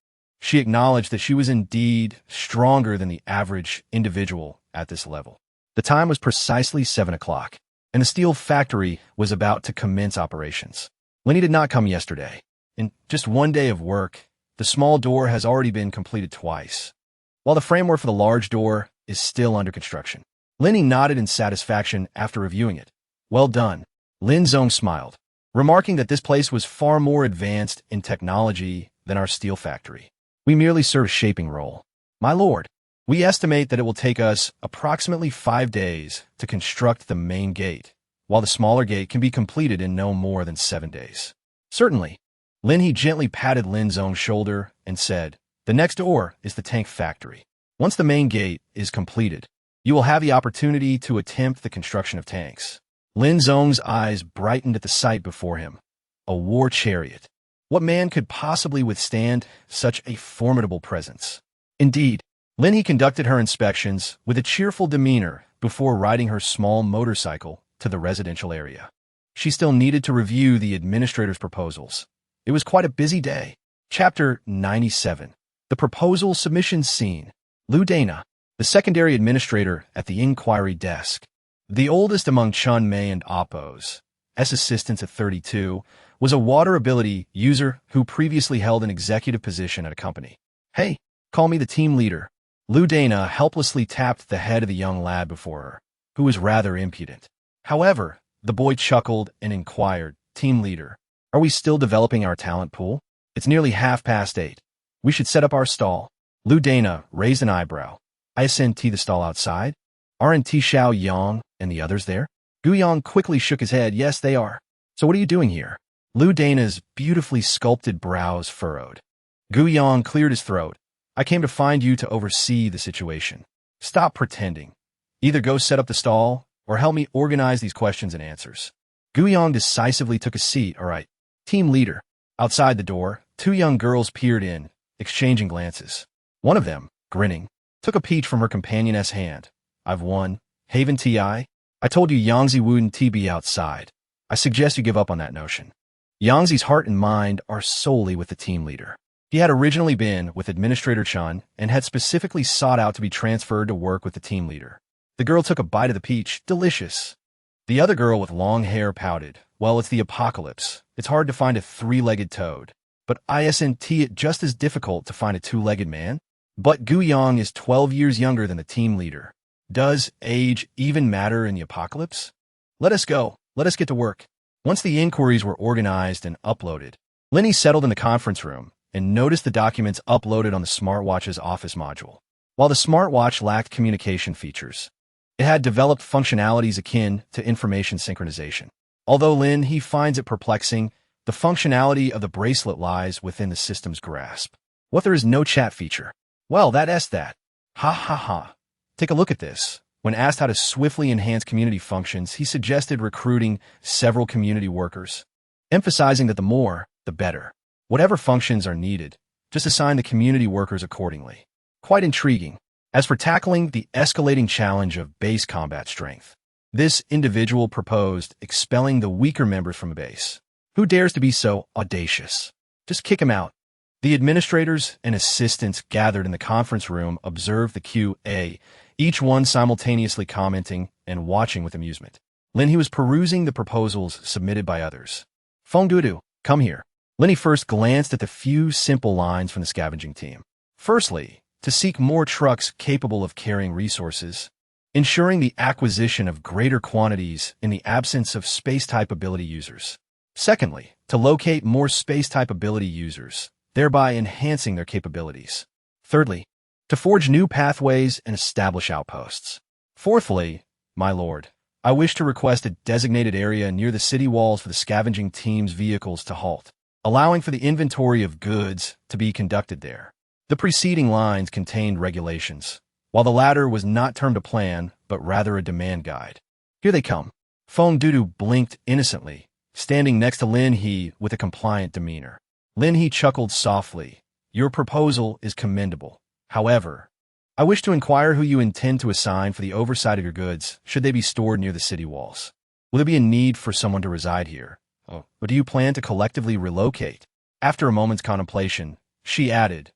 she acknowledged that she was indeed stronger than the average individual at this level. The time was precisely 7 o'clock, and the steel factory was about to commence operations. Lin He did not come yesterday. In just one day of work, the small door has already been completed twice, while the framework for the large door is still under construction. Lin He nodded in satisfaction after reviewing it. Well done. Lin Zong smiled, remarking that this place was far more advanced in technology than our steel factory. We merely serve a shaping role. My lord, we estimate that it will take us approximately 5 days to construct the main gate, while the smaller gate can be completed in no more than 7 days. Certainly. Lin He gently patted Lin Zong's shoulder and said, the next door is the tank factory. Once the main gate is completed, you will have the opportunity to attempt the construction of tanks. Lin Zong's eyes brightened at the sight before him. A war chariot. What man could possibly withstand such a formidable presence? Indeed, Lin He conducted her inspections with a cheerful demeanor before riding her small motorcycle to the residential area. She still needed to review the administrator's proposals. It was quite a busy day. Chapter 97. The Proposal Submission Scene. Lu Dana, the secondary administrator at the inquiry desk. The oldest among Chun Mei and Appo's assistants at 32, was a water ability user who previously held an executive position at a company. Hey, call me the team leader. Lu Dana helplessly tapped the head of the young lad before her, who was rather impudent. However, the boy chuckled and inquired, team leader, are we still developing our talent pool? It's nearly 8:30. We should set up our stall. Lu Dana raised an eyebrow. Isn't the stall outside? Aren't Xiao Yang and the others there? Gu Yang quickly shook his head. Yes, they are. So what are you doing here? Lu Dana's beautifully sculpted brows furrowed. Gu Yang cleared his throat. I came to find you to oversee the situation. Stop pretending. Either go set up the stall, or help me organize these questions and answers. Gu Yang decisively took a seat. All right. Team leader. Outside the door, 2 young girls peered in, exchanging glances. One of them, grinning, took a peach from her companion's hand. I've won. Haven Ti. I told you Yangzi wouldn't be outside. I suggest you give up on that notion. Yangzi's heart and mind are solely with the team leader. He had originally been with Administrator Chun and had specifically sought out to be transferred to work with the team leader. The girl took a bite of the peach. Delicious. The other girl with long hair pouted. Well, it's the apocalypse. It's hard to find a 3-legged toad. But isn't it just as difficult to find a 2-legged man? But Gu Yang is 12 years younger than the team leader. Does age even matter in the apocalypse? Let us go. Let us get to work. Once the inquiries were organized and uploaded, Lin He settled in the conference room and noticed the documents uploaded on the smartwatch's office module. While the smartwatch lacked communication features, it had developed functionalities akin to information synchronization. Although Lin He finds it perplexing, the functionality of the bracelet lies within the system's grasp. What, there is no chat feature? Well, that's that. Ha ha ha. Take a look at this. When asked how to swiftly enhance community functions, he suggested recruiting several community workers, emphasizing that the more, the better. Whatever functions are needed, just assign the community workers accordingly. Quite intriguing. As for tackling the escalating challenge of base combat strength, this individual proposed expelling the weaker members from a base. Who dares to be so audacious? Just kick him out. The administrators and assistants gathered in the conference room observed the QA, each one simultaneously commenting and watching with amusement. Lin He was perusing the proposals submitted by others. Feng Dudu, come here. Lin He first glanced at the few simple lines from the scavenging team. Firstly, to seek more trucks capable of carrying resources, ensuring the acquisition of greater quantities in the absence of space-type ability users. Secondly, to locate more space-type ability users, thereby enhancing their capabilities. Thirdly, to forge new pathways and establish outposts. Fourthly, my lord, I wish to request a designated area near the city walls for the scavenging team's vehicles to halt, allowing for the inventory of goods to be conducted there. The preceding lines contained regulations, while the latter was not termed a plan, but rather a demand guide. Here they come. Feng Dudu blinked innocently, standing next to Lin He with a compliant demeanor. Lin He chuckled softly. Your proposal is commendable. However, I wish to inquire who you intend to assign for the oversight of your goods, should they be stored near the city walls. Will there be a need for someone to reside here? Or do you plan to collectively relocate? After a moment's contemplation, she added,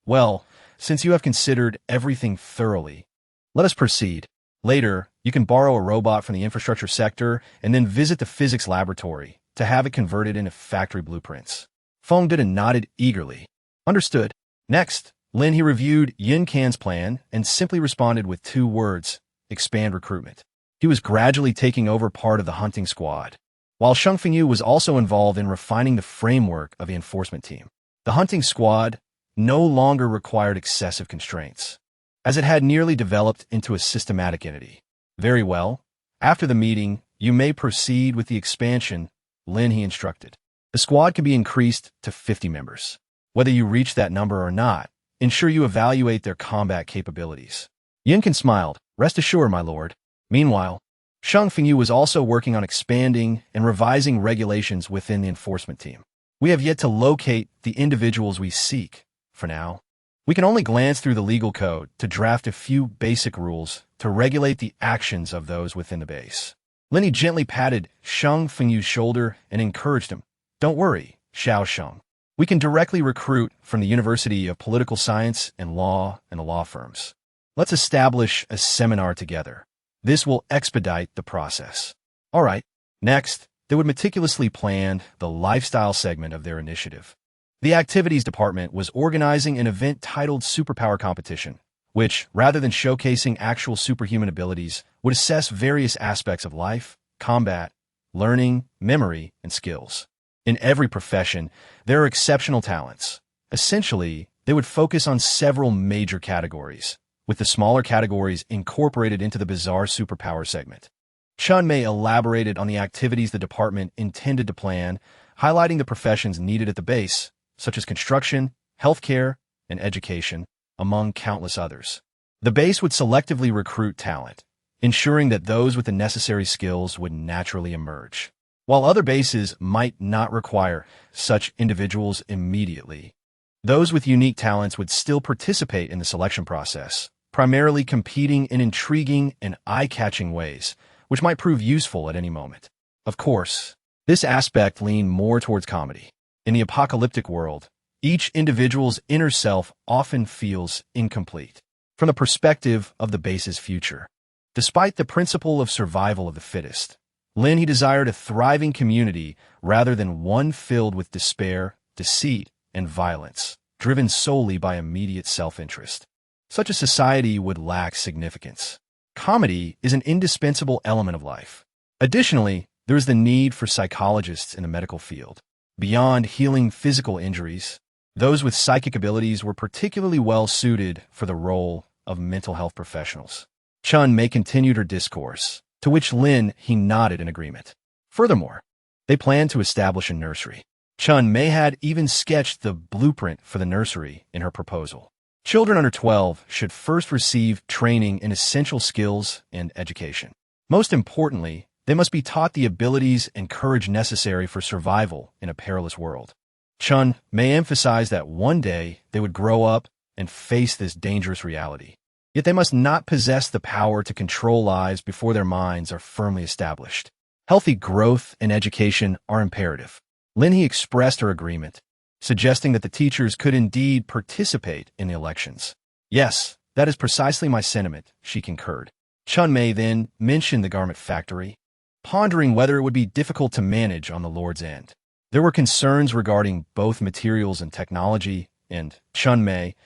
well, since you have considered everything thoroughly, let us proceed. Later, you can borrow a robot from the infrastructure sector and then visit the physics laboratory to have it converted into factory blueprints. Feng Dudu nodded eagerly. Understood. Next, Lin He reviewed Yin Can's plan and simply responded with 2 words, expand recruitment. He was gradually taking over part of the hunting squad, while Sheng Fengyu was also involved in refining the framework of the enforcement team. The hunting squad no longer required excessive constraints, as it had nearly developed into a systematic entity. Very well. After the meeting, You may proceed with the expansion, Lin He instructed. The squad can be increased to 50 members. Whether you reach that number or not, ensure you evaluate their combat capabilities. Yinkin smiled. Rest assured, my lord. Meanwhile, Shang Fengyu was also working on expanding and revising regulations within the enforcement team. We have yet to locate the individuals we seek, for now. We can only glance through the legal code to draft a few basic rules to regulate the actions of those within the base. Lin He gently patted Shang Fengyu's shoulder and encouraged him. Don't worry, Xiao Sheng. We can directly recruit from the University of Political Science and Law and the law firms. Let's establish a seminar together. This will expedite the process. All right. Next, they would meticulously plan the lifestyle segment of their initiative. The activities department was organizing an event titled Superpower Competition, which, rather than showcasing actual superhuman abilities, would assess various aspects of life, combat, learning, memory, and skills. In every profession, there are exceptional talents. Essentially, they would focus on several major categories, with the smaller categories incorporated into the bizarre superpower segment. Chun Mei elaborated on the activities the department intended to plan, highlighting the professions needed at the base, such as construction, healthcare, and education, among countless others. The base would selectively recruit talent, ensuring that those with the necessary skills would naturally emerge. While other bases might not require such individuals immediately, those with unique talents would still participate in the selection process, primarily competing in intriguing and eye-catching ways, which might prove useful at any moment. Of course, this aspect leaned more towards comedy. In the apocalyptic world, each individual's inner self often feels incomplete from the perspective of the base's future. Despite the principle of survival of the fittest, Lin He desired a thriving community rather than one filled with despair, deceit, and violence, driven solely by immediate self-interest. Such a society would lack significance. Comedy is an indispensable element of life. Additionally, there is the need for psychologists in the medical field. Beyond healing physical injuries, those with psychic abilities were particularly well suited for the role of mental health professionals. Chun Mei continued her discourse, to which Lin He nodded in agreement. Furthermore, they planned to establish a nursery. Chun Mei had even sketched the blueprint for the nursery in her proposal. Children under 12 should first receive training in essential skills and education. Most importantly, they must be taught the abilities and courage necessary for survival in a perilous world. Chun Mei emphasized that one day they would grow up and face this dangerous reality. Yet they must not possess the power to control lives before their minds are firmly established. Healthy growth and education are imperative. Lin He expressed her agreement, suggesting that the teachers could indeed participate in the elections. Yes, that is precisely my sentiment, she concurred. Chun Mei then mentioned the garment factory, pondering whether it would be difficult to manage on the Lord's end. There were concerns regarding both materials and technology, and Chun Mei,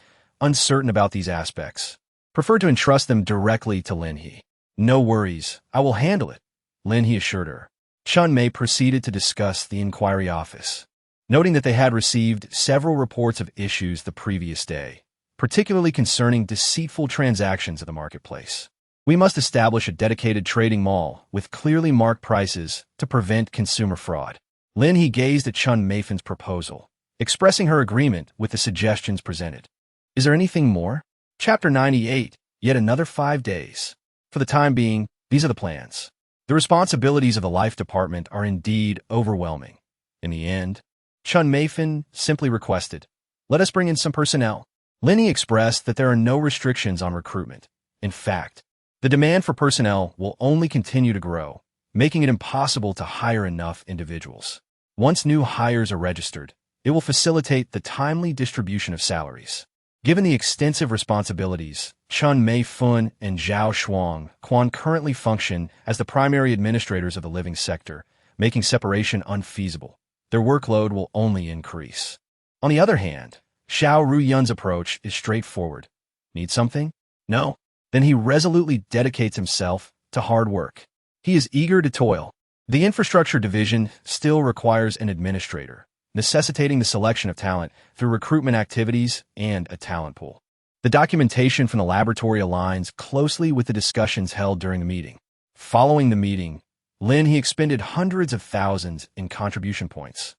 uncertain about these aspects, preferred to entrust them directly to Lin He. No worries, I will handle it, Lin He assured her. Chun Mei proceeded to discuss the inquiry office, noting that they had received several reports of issues the previous day, particularly concerning deceitful transactions at the marketplace. We must establish a dedicated trading mall with clearly marked prices to prevent consumer fraud. Lin He gazed at Chun Meifin's proposal, expressing her agreement with the suggestions presented. Is there anything more? Chapter 98, yet another 5 days. For the time being, these are the plans. The responsibilities of the life department are indeed overwhelming. In the end, Chun Meifin simply requested, let us bring in some personnel. Lin He expressed that there are no restrictions on recruitment. In fact, the demand for personnel will only continue to grow, making it impossible to hire enough individuals. Once new hires are registered, it will facilitate the timely distribution of salaries. Given the extensive responsibilities, Chun Meifun and Zhao Shuang Quan currently function as the primary administrators of the living sector, making separation unfeasible. Their workload will only increase. On the other hand, Xiao Ruyun's approach is straightforward. Need something? No? Then he resolutely dedicates himself to hard work. He is eager to toil. The infrastructure division still requires an administrator, necessitating the selection of talent through recruitment activities and a talent pool. The documentation from the laboratory aligns closely with the discussions held during the meeting. Following the meeting, Lin He expended hundreds of thousands in contribution points,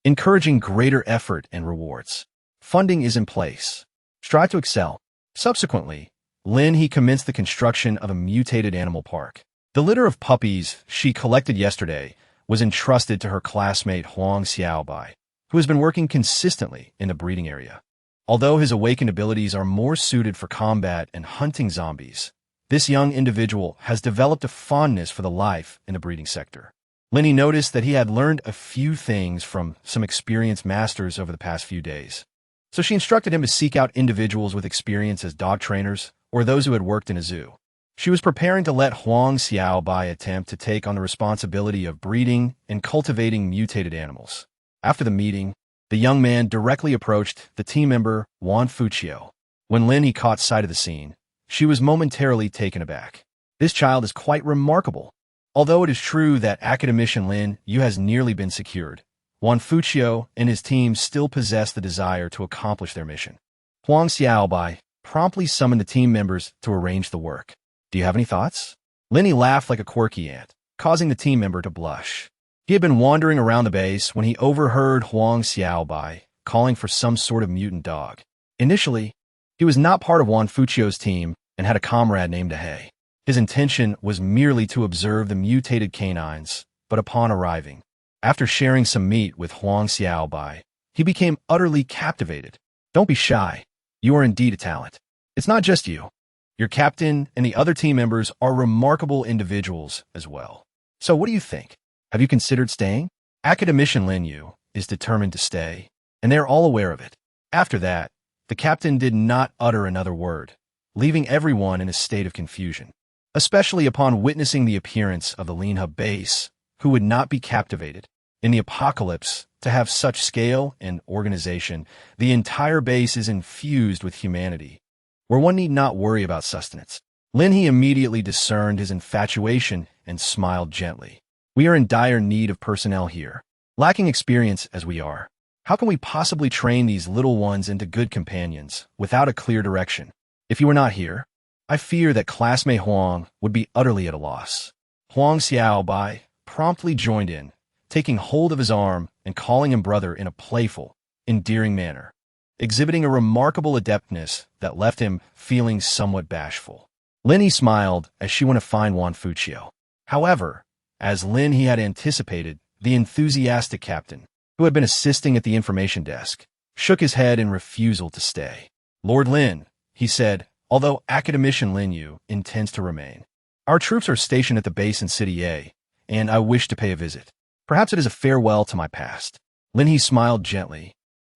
encouraging greater effort and rewards. Funding is in place. Strive to excel. Subsequently, Lin He commenced the construction of a mutated animal park. The litter of puppies she collected yesterday was entrusted to her classmate Huang Xiaobai, who has been working consistently in the breeding area. Although his awakened abilities are more suited for combat and hunting zombies, this young individual has developed a fondness for the life in the breeding sector. Lin He noticed that he had learned a few things from some experienced masters over the past few days. So she instructed him to seek out individuals with experience as dog trainers or those who had worked in a zoo. She was preparing to let Huang Xiaobai attempt to take on the responsibility of breeding and cultivating mutated animals. After the meeting, the young man directly approached the team member Wan Fuqiu. When Lin He caught sight of the scene, she was momentarily taken aback. This child is quite remarkable. Although it is true that academician Lin He has nearly been secured, Wan Fuqiu and his team still possess the desire to accomplish their mission. Huang Xiaobai promptly summoned the team members to arrange the work. Do you have any thoughts? Lin He laughed like a quirky ant, causing the team member to blush. He had been wandering around the base when he overheard Huang Xiaobai calling for some sort of mutant dog. Initially, he was not part of Wan Fuqiu's team and had a comrade named He. His intention was merely to observe the mutated canines, but upon arriving, after sharing some meat with Huang Xiaobai, he became utterly captivated. Don't be shy. You are indeed a talent. It's not just you. Your captain and the other team members are remarkable individuals as well. So what do you think? Have you considered staying? Academician Lin He is determined to stay, and they are all aware of it. After that, the captain did not utter another word, leaving everyone in a state of confusion, especially upon witnessing the appearance of the Lin He base, who would not be captivated. In the apocalypse, to have such scale and organization, the entire base is infused with humanity, where one need not worry about sustenance. Lin He immediately discerned his infatuation and smiled gently. We are in dire need of personnel here. Lacking experience as we are, how can we possibly train these little ones into good companions without a clear direction? If you were not here, I fear that classmate Huang would be utterly at a loss. Huang Xiaobai promptly joined in, taking hold of his arm and calling him brother in a playful, endearing manner, exhibiting a remarkable adeptness that left him feeling somewhat bashful. Lin He smiled as she went to find Wan Fuqiu. However, as Lin He had anticipated, the enthusiastic captain, who had been assisting at the information desk, shook his head in refusal to stay. Lord Lin, he said, although academician Lin He intends to remain. Our troops are stationed at the base in City A, and I wish to pay a visit. Perhaps it is a farewell to my past. Lin He smiled gently.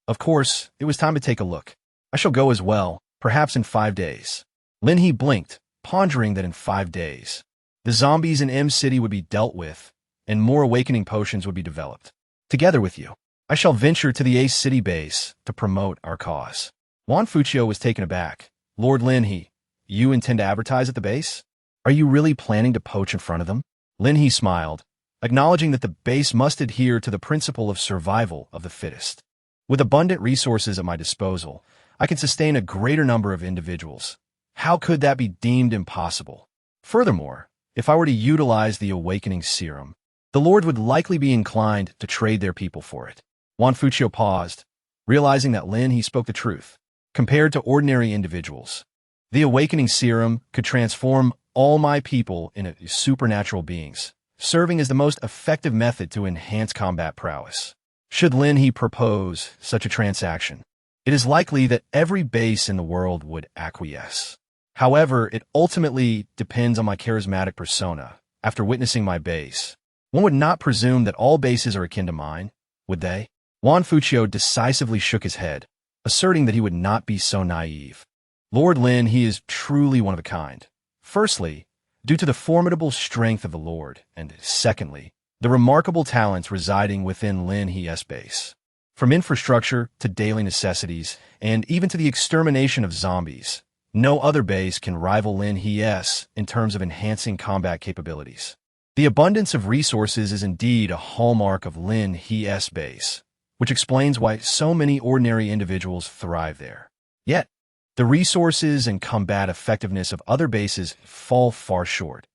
Of course, it was time to take a look. I shall go as well, perhaps in 5 days. Lin He blinked, pondering that in 5 days, the zombies in M City would be dealt with, and more awakening potions would be developed. Together with you, I shall venture to the A City base to promote our cause. Wan Fuqiu was taken aback. Lord Lin He, you intend to advertise at the base? Are you really planning to poach in front of them? Lin He smiled, acknowledging that the base must adhere to the principle of survival of the fittest. With abundant resources at my disposal, I can sustain a greater number of individuals. How could that be deemed impossible? Furthermore, if I were to utilize the awakening serum, the Lord would likely be inclined to trade their people for it. Wan Fuqiu paused, realizing that Lin He spoke the truth. Compared to ordinary individuals, the awakening serum could transform all my people into supernatural beings, serving as the most effective method to enhance combat prowess. Should Lin He propose such a transaction, it is likely that every base in the world would acquiesce. However, it ultimately depends on my charismatic persona. After witnessing my base, one would not presume that all bases are akin to mine, would they? Wan Fuqiu decisively shook his head, asserting that he would not be so naive. Lord Lin He is truly one of a kind. Firstly, due to the formidable strength of the Lord, and secondly, the remarkable talents residing within Lin He's base. From infrastructure to daily necessities, and even to the extermination of zombies, no other base can rival Lin He's in terms of enhancing combat capabilities. The abundance of resources is indeed a hallmark of Lin He's base, which explains why so many ordinary individuals thrive there. Yet, the resources and combat effectiveness of other bases fall far short.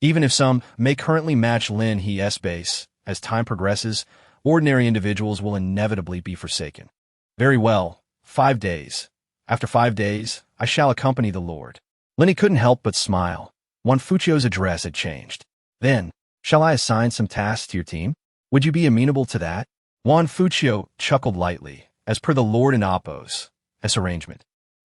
Even if some may currently match Lin He's base, as time progresses, ordinary individuals will inevitably be forsaken. Very well, 5 days. After 5 days, I shall accompany the Lord. Lin He couldn't help but smile. Juan Fucio's address had changed. Then, shall I assign some tasks to your team? Would you be amenable to that? Juan Fucio chuckled lightly, as per the Lord and Oppo's arrangement.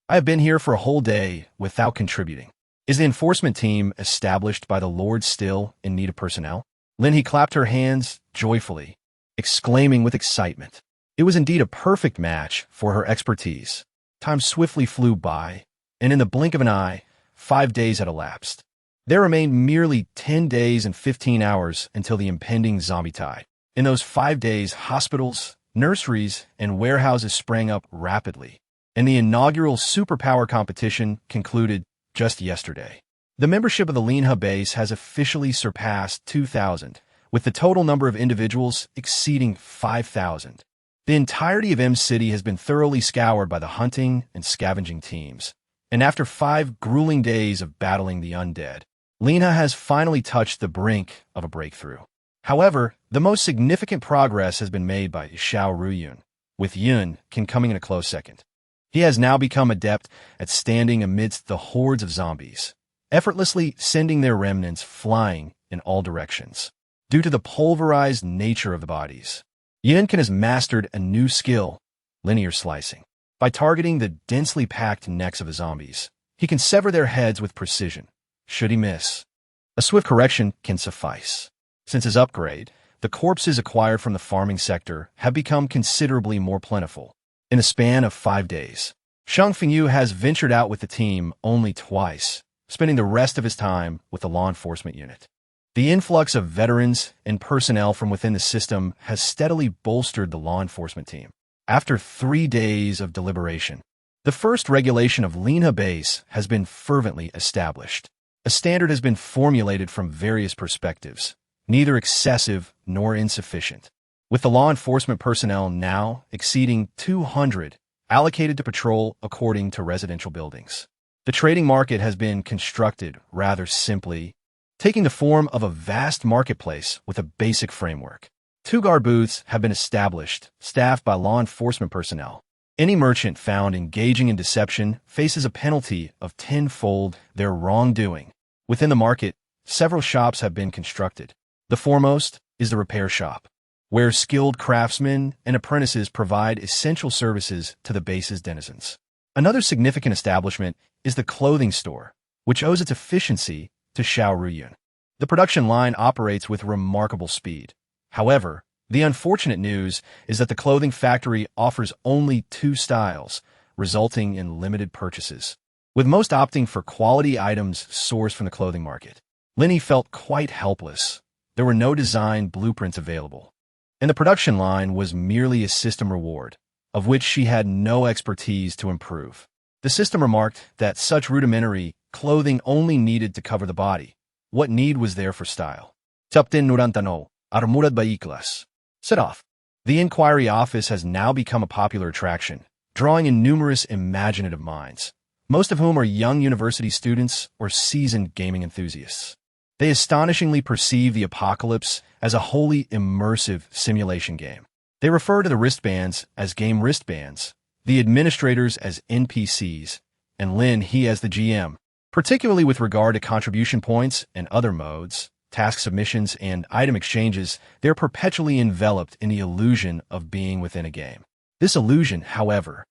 I have been here for a whole day without contributing. Is the enforcement team established by the Lord still in need of personnel? Lin He clapped her hands joyfully, exclaiming with excitement. It was indeed a perfect match for her expertise. Time swiftly flew by, and in the blink of an eye, 5 days had elapsed. There remained merely 10 days and 15 hours until the impending zombie tide. In those 5 days, hospitals, nurseries, and warehouses sprang up rapidly, and the inaugural superpower competition concluded just yesterday. The membership of the Lin He base has officially surpassed 2,000, with the total number of individuals exceeding 5,000. The entirety of M City has been thoroughly scoured by the hunting and scavenging teams, and after 5 grueling days of battling the undead, Lin He has finally touched the brink of a breakthrough. However, the most significant progress has been made by Xiao Ruyun, with Yun coming in a close second. He has now become adept at standing amidst the hordes of zombies, effortlessly sending their remnants flying in all directions. Due to the pulverized nature of the bodies, Yunkin has mastered a new skill, linear slicing. By targeting the densely packed necks of the zombies, he can sever their heads with precision, should he miss. A swift correction can suffice. Since his upgrade, the corpses acquired from the farming sector have become considerably more plentiful. In a span of 5 days, Shang Fengyu has ventured out with the team only twice, spending the rest of his time with the law enforcement unit. The influx of veterans and personnel from within the system has steadily bolstered the law enforcement team. After 3 days of deliberation, the first regulation of Lin He base has been fervently established. A standard has been formulated from various perspectives, neither excessive nor insufficient. With the law enforcement personnel now exceeding 200 allocated to patrol according to residential buildings. The trading market has been constructed rather simply, taking the form of a vast marketplace with a basic framework. 2 guard booths have been established, staffed by law enforcement personnel. Any merchant found engaging in deception faces a penalty of 10-fold their wrongdoing. Within the market, several shops have been constructed. The foremost is the repair shop, where skilled craftsmen and apprentices provide essential services to the base's denizens. Another significant establishment is the clothing store, which owes its efficiency to Xiao Ruyun. The production line operates with remarkable speed. However, the unfortunate news is that the clothing factory offers only 2 styles, resulting in limited purchases. With most opting for quality items sourced from the clothing market, Lin He felt quite helpless. There were no design blueprints available, and the production line was merely a system reward, of which she had no expertise to improve. The system remarked that such rudimentary clothing only needed to cover the body. What need was there for style? Tapten Nurantano, Armurad Baiklas. Set off. The inquiry office has now become a popular attraction, drawing in numerous imaginative minds, most of whom are young university students or seasoned gaming enthusiasts. They astonishingly perceive the apocalypse as a wholly immersive simulation game. They refer to the wristbands as game wristbands, the administrators as NPCs, and Lin He as the GM, particularly with regard to contribution points and other modes, task submissions, and item exchanges. They're perpetually enveloped in the illusion of being within a game. This illusion, however,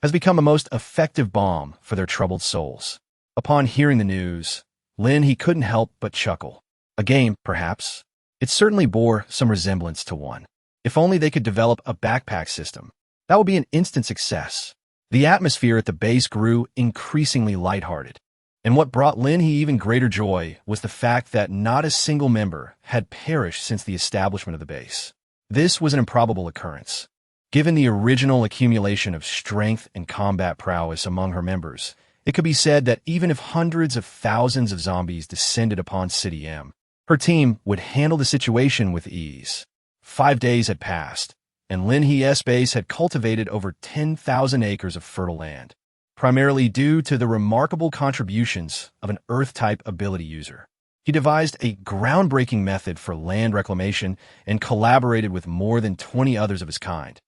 has become a most effective balm for their troubled souls. Upon hearing the news, Lin He couldn't help but chuckle. A game, perhaps? It certainly bore some resemblance to one. If only they could develop a backpack system, that would be an instant success. The atmosphere at the base grew increasingly lighthearted, and what brought Lin He even greater joy was the fact that not a single member had perished since the establishment of the base. This was an improbable occurrence. Given the original accumulation of strength and combat prowess among her members, it could be said that even if hundreds of thousands of zombies descended upon City M, her team would handle the situation with ease. 5 days had passed, and Lin He's base had cultivated over 10,000 acres of fertile land, primarily due to the remarkable contributions of an Earth-type ability user. He devised a groundbreaking method for land reclamation and collaborated with more than 20 others of his kind,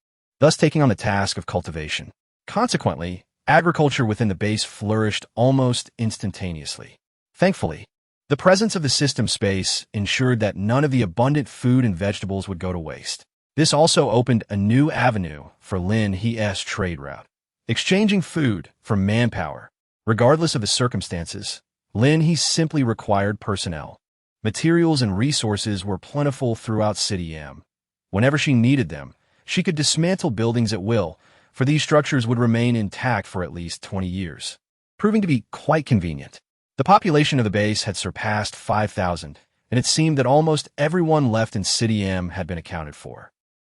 thus taking on the task of cultivation. Consequently, agriculture within the base flourished almost instantaneously. Thankfully, the presence of the system space ensured that none of the abundant food and vegetables would go to waste. This also opened a new avenue for Lin He's trade route, exchanging food for manpower. Regardless of the circumstances, Lin He simply required personnel. Materials and resources were plentiful throughout City M. Whenever she needed them, she could dismantle buildings at will, for these structures would remain intact for at least 20 years, proving to be quite convenient. The population of the base had surpassed 5,000, and it seemed that almost everyone left in City M had been accounted for.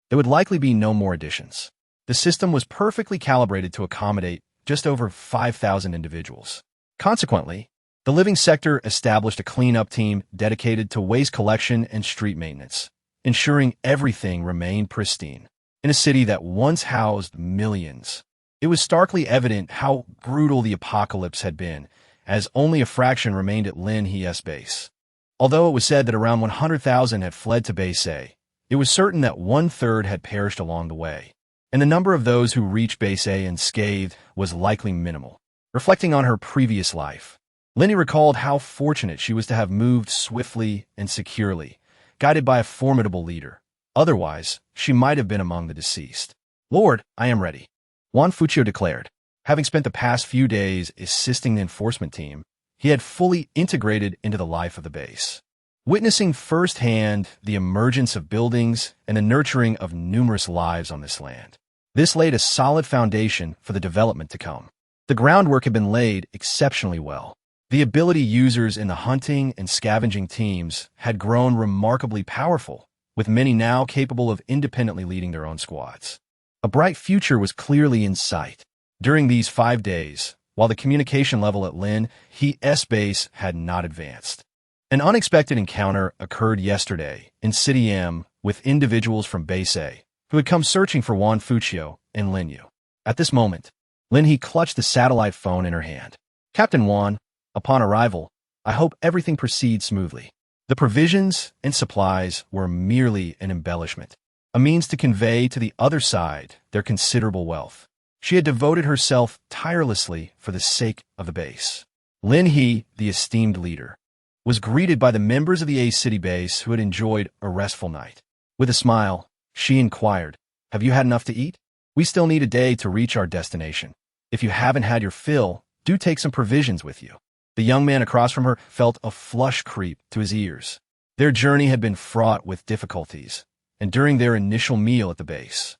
There would likely be no more additions. The system was perfectly calibrated to accommodate just over 5,000 individuals. Consequently, the living sector established a cleanup team dedicated to waste collection and street maintenance, ensuring everything remained pristine. In a city that once housed millions, it was starkly evident how brutal the apocalypse had been, as only a fraction remained at Lin He's base. Although it was said that around 100,000 had fled to base.A, it was certain that one-third had perished along the way, and the number of those who reached base.A unscathed was likely minimal. Reflecting on her previous life, Lin He recalled how fortunate she was to have moved swiftly and securely, guided by a formidable leader. Otherwise, she might have been among the deceased. "Lord, I am ready," Juan Fuccio declared. Having spent the past few days assisting the enforcement team, he had fully integrated into the life of the base. Witnessing firsthand the emergence of buildings and the nurturing of numerous lives on this land, this laid a solid foundation for the development to come. The groundwork had been laid exceptionally well. The ability users in the hunting and scavenging teams had grown remarkably powerful, with many now capable of independently leading their own squads. A bright future was clearly in sight. During these 5 days, while the communication level at Lin He's base had not advanced, an unexpected encounter occurred yesterday in City M with individuals from base.A who had come searching for Juan Fuccio and Lin He. At this moment, Lin He clutched the satellite phone in her hand. "Captain Juan, upon arrival, I hope everything proceeds smoothly." The provisions and supplies were merely an embellishment, a means to convey to the other side their considerable wealth. She had devoted herself tirelessly for the sake of the base. Lin He, the esteemed leader, was greeted by the members of the A city base who had enjoyed a restful night. With a smile, she inquired, "Have you had enough to eat? We still need a day to reach our destination. If you haven't had your fill, do take some provisions with you." The young man across from her felt a flush creep to his ears. Their journey had been fraught with difficulties, and during their initial meal at the base,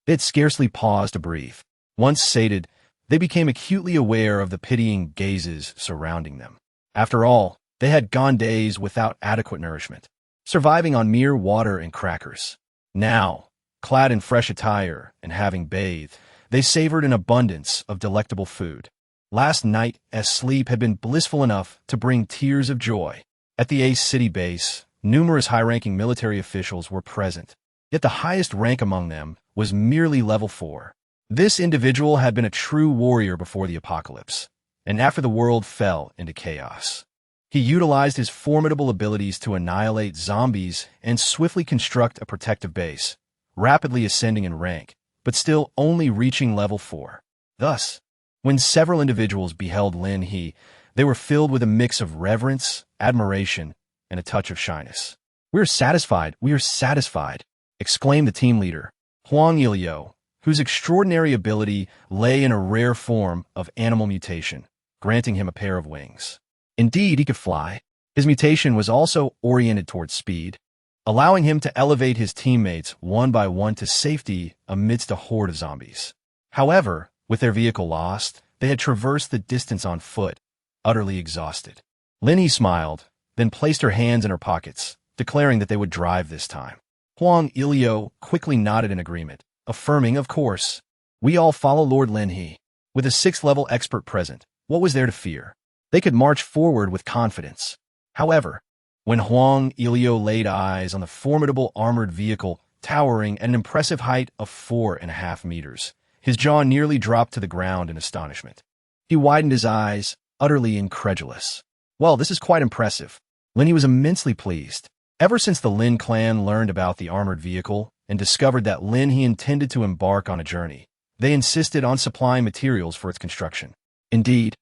they had scarcely paused to breathe. Once sated, they became acutely aware of the pitying gazes surrounding them. After all, they had gone days without adequate nourishment, surviving on mere water and crackers. Now, clad in fresh attire and having bathed, they savored an abundance of delectable food. Last night, as sleep had been blissful enough to bring tears of joy. At the A city base, numerous high-ranking military officials were present, yet the highest rank among them was merely level 4. This individual had been a true warrior before the apocalypse, and after the world fell into chaos. He utilized his formidable abilities to annihilate zombies and swiftly construct a protective base, rapidly ascending in rank, but still only reaching level 4. Thus, when several individuals beheld Lin He, they were filled with a mix of reverence, admiration, and a touch of shyness. We are satisfied," exclaimed the team leader, Huang Ilio, whose extraordinary ability lay in a rare form of animal mutation, granting him a pair of wings. Indeed, he could fly. His mutation was also oriented towards speed, allowing him to elevate his teammates one by one to safety amidst a horde of zombies. However, with their vehicle lost, they had traversed the distance on foot, utterly exhausted. Lin He smiled, then placed her hands in her pockets, declaring that they would drive this time. Huang Ilio quickly nodded in agreement, affirming, "Of course, we all follow Lord Lin He." With a 6th-level expert present, what was there to fear? They could march forward with confidence. However, when Huang Ilio laid eyes on the formidable armored vehicle towering at an impressive height of 4.5 meters, his jaw nearly dropped to the ground in astonishment. He widened his eyes, utterly incredulous. "Well, this is quite impressive. Lin He was immensely pleased. Ever since the Lin clan learned about the armored vehicle and discovered that Lin He intended to embark on a journey, they insisted on supplying materials for its construction. Indeed,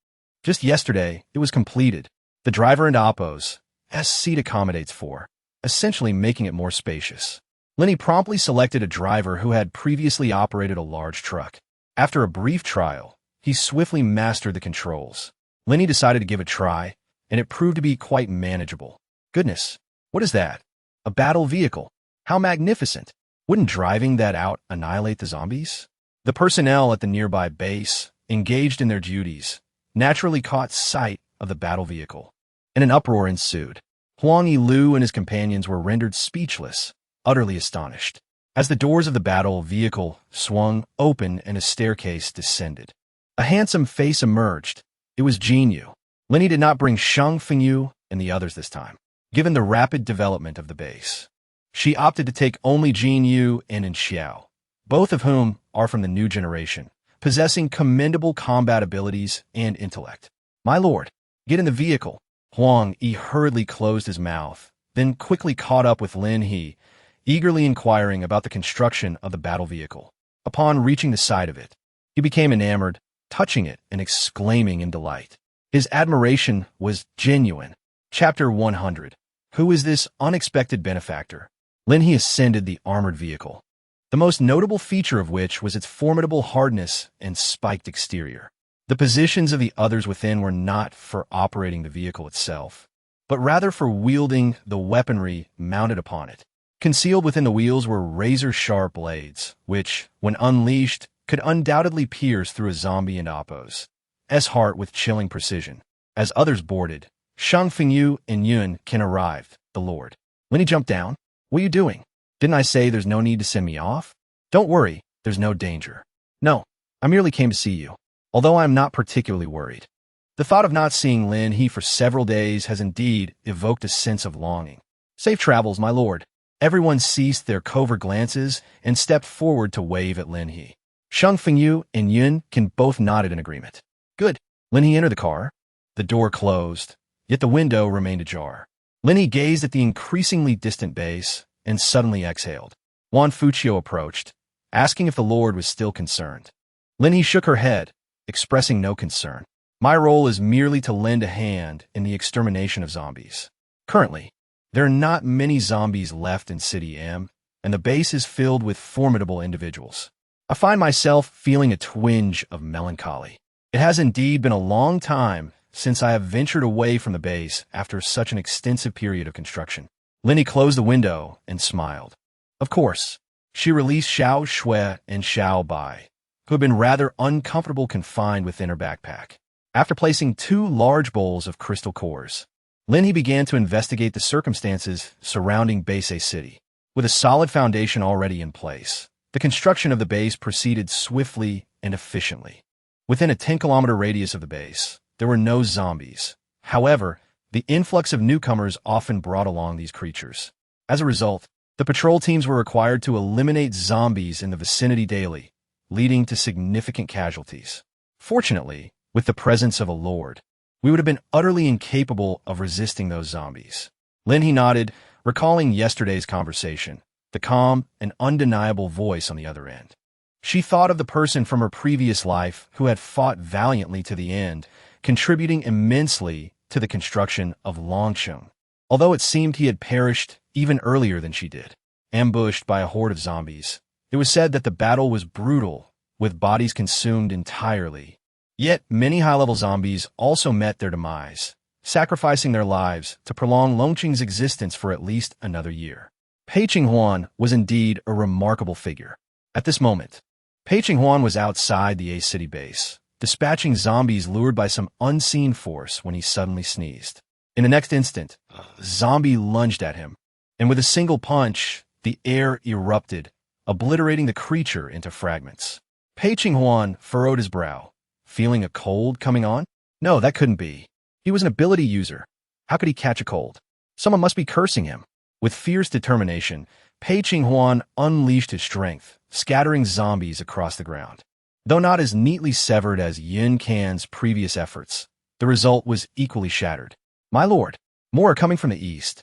just yesterday, it was completed. The driver and oppos, as seat accommodates for, essentially making it more spacious. Lin He promptly selected a driver who had previously operated a large truck. After a brief trial, he swiftly mastered the controls. Lin He decided to give it a try, and it proved to be quite manageable. Goodness, what is that? A battle vehicle. How magnificent. Wouldn't driving that out annihilate the zombies? The personnel at the nearby base, engaged in their duties, naturally caught sight of the battle vehicle, and an uproar ensued. Huang Yilu and his companions were rendered speechless, utterly astonished, as the doors of the battle vehicle swung open and a staircase descended. A handsome face emerged. It was Jin Yu. Lin He did not bring Shang Fengyu and the others this time. Given the rapid development of the base, she opted to take only Jin Yu and In Xiao, both of whom are from the new generation, possessing commendable combat abilities and intellect. My lord, get in the vehicle. Huang Yi hurriedly closed his mouth, then quickly caught up with Lin He, eagerly inquiring about the construction of the battle vehicle. Upon reaching the side of it, he became enamored, touching it and exclaiming in delight. His admiration was genuine. Chapter 100. Who is this unexpected benefactor? Lin He ascended the armored vehicle, the most notable feature of which was its formidable hardness and spiked exterior. The positions of the others within were not for operating the vehicle itself, but rather for wielding the weaponry mounted upon it. Concealed within the wheels were razor-sharp blades, which, when unleashed, could undoubtedly pierce through a zombie and oppos' heart with chilling precision. As others boarded, Shang Fengyu and Yun Ken arrived, the lord. Lin He jumped down. What are you doing? Didn't I say there's no need to send me off? Don't worry, there's no danger. No, I merely came to see you, although I'm not particularly worried. The thought of not seeing Lin He for several days has indeed evoked a sense of longing. Safe travels, my lord. Everyone ceased their covert glances and stepped forward to wave at Lin He. Shang Fengyu and Yun Ken both nodded in agreement. Good. Lin He entered the car. The door closed, yet the window remained ajar. Lin He gazed at the increasingly distant base and suddenly exhaled. Wan Fuchio approached, asking if the lord was still concerned. Lin He shook her head, expressing no concern. My role is merely to lend a hand in the extermination of zombies. Currently, there are not many zombies left in City M, and the base is filled with formidable individuals. I find myself feeling a twinge of melancholy. It has indeed been a long time since I have ventured away from the base after such an extensive period of construction. Lin He closed the window and smiled. Of course, she released Xiao Shui and Xiao Bai, who had been rather uncomfortable confined within her backpack. After placing 2 large bowls of crystal cores, Lin He began to investigate the circumstances surrounding base.A city. With a solid foundation already in place, the construction of the base proceeded swiftly and efficiently. Within a 10-kilometer radius of the base, there were no zombies. However, the influx of newcomers often brought along these creatures. As a result, the patrol teams were required to eliminate zombies in the vicinity daily, leading to significant casualties. Fortunately, with the presence of a lord, we would have been utterly incapable of resisting those zombies. Lin He nodded, recalling yesterday's conversation, the calm and undeniable voice on the other end. She thought of the person from her previous life who had fought valiantly to the end, contributing immensely to the construction of Longsheng, although it seemed he had perished even earlier than she did. Ambushed by a horde of zombies, it was said that the battle was brutal, with bodies consumed entirely. Yet many high-level zombies also met their demise, sacrificing their lives to prolong Longsheng's existence for at least another year. Pei Qinghuan was indeed a remarkable figure. At this moment, Pei Qinghuan was outside the A City base, dispatching zombies lured by some unseen force when he suddenly sneezed. In the next instant, a zombie lunged at him, and with a single punch, the air erupted, obliterating the creature into fragments. Pei Qinghuan furrowed his brow, feeling a cold coming on. No, that couldn't be. He was an ability user. How could he catch a cold? Someone must be cursing him. With fierce determination, Pei Qinghuan unleashed his strength, scattering zombies across the ground. Though not as neatly severed as Yin Can's previous efforts, the result was equally shattered. My lord, More are coming from the east.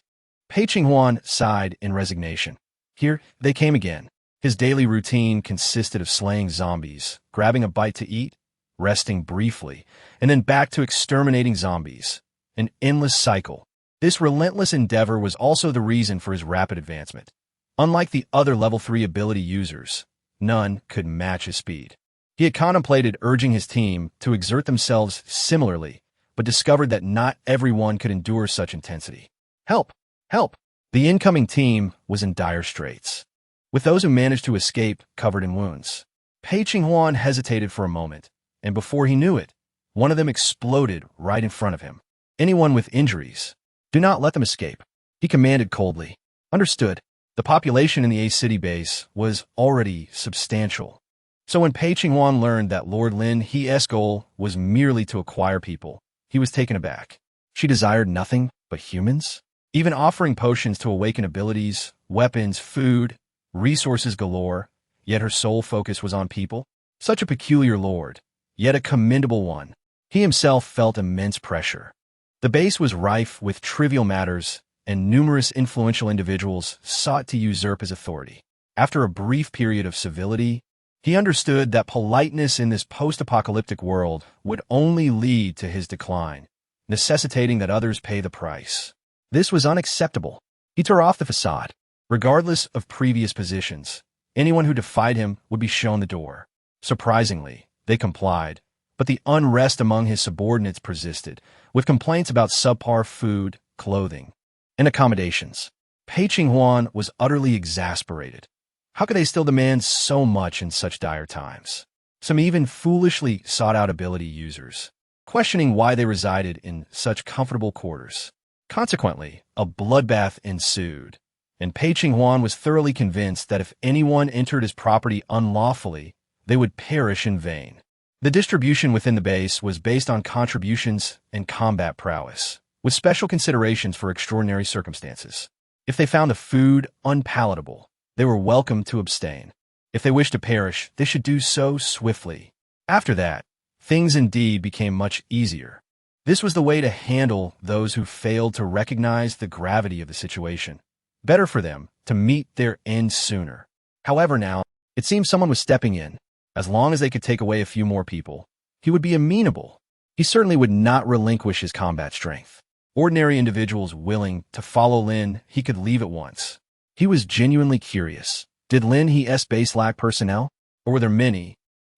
Pei Qinghuan sighed in resignation. Here they came again. His daily routine consisted of slaying zombies, grabbing a bite to eat, resting briefly, and then back to exterminating zombies. An endless cycle. This relentless endeavor was also the reason for his rapid advancement. Unlike the other level 3 ability users, none could match his speed. He had contemplated urging his team to exert themselves similarly, but discovered that not everyone could endure such intensity. Help! Help! The incoming team was in dire straits, with those who managed to escape covered in wounds. Pei Qinghuan hesitated for a moment, and before he knew it, one of them exploded right in front of him. Anyone with injuries, do not let them escape, he commanded coldly. Understood. The population in the A city base was already substantial. So when Pei Qinghuan learned that Lord Lin He's goal was merely to acquire people, he was taken aback. She desired nothing but humans? Even offering potions to awaken abilities, weapons, food, resources galore, yet her sole focus was on people? Such a peculiar lord, yet a commendable one. He himself felt immense pressure. The base was rife with trivial matters, and numerous influential individuals sought to usurp his authority. After a brief period of civility, he understood that politeness in this post-apocalyptic world would only lead to his decline, necessitating that others pay the price. This was unacceptable. He tore off the facade. Regardless of previous positions, anyone who defied him would be shown the door. Surprisingly, they complied, but the unrest among his subordinates persisted, with complaints about subpar food, clothing, and accommodations. Pei Qinghuan was utterly exasperated. How could they still demand so much in such dire times? Some even foolishly sought out ability users, questioning why they resided in such comfortable quarters. Consequently, a bloodbath ensued, and Pei Qinghuan was thoroughly convinced that if anyone entered his property unlawfully, they would perish in vain. The distribution within the base was based on contributions and combat prowess, with special considerations for extraordinary circumstances. If they found the food unpalatable, they were welcome to abstain. If they wished to perish, they should do so swiftly. After that, things indeed became much easier. This was the way to handle those who failed to recognize the gravity of the situation. Better for them to meet their end sooner. However, now, it seemed someone was stepping in. As long as they could take away a few more people, he would be amenable. He certainly would not relinquish his combat strength. Ordinary individuals willing to follow Lin He could leave at once. He was genuinely curious. Did Lin He's base lack personnel? Or were there many,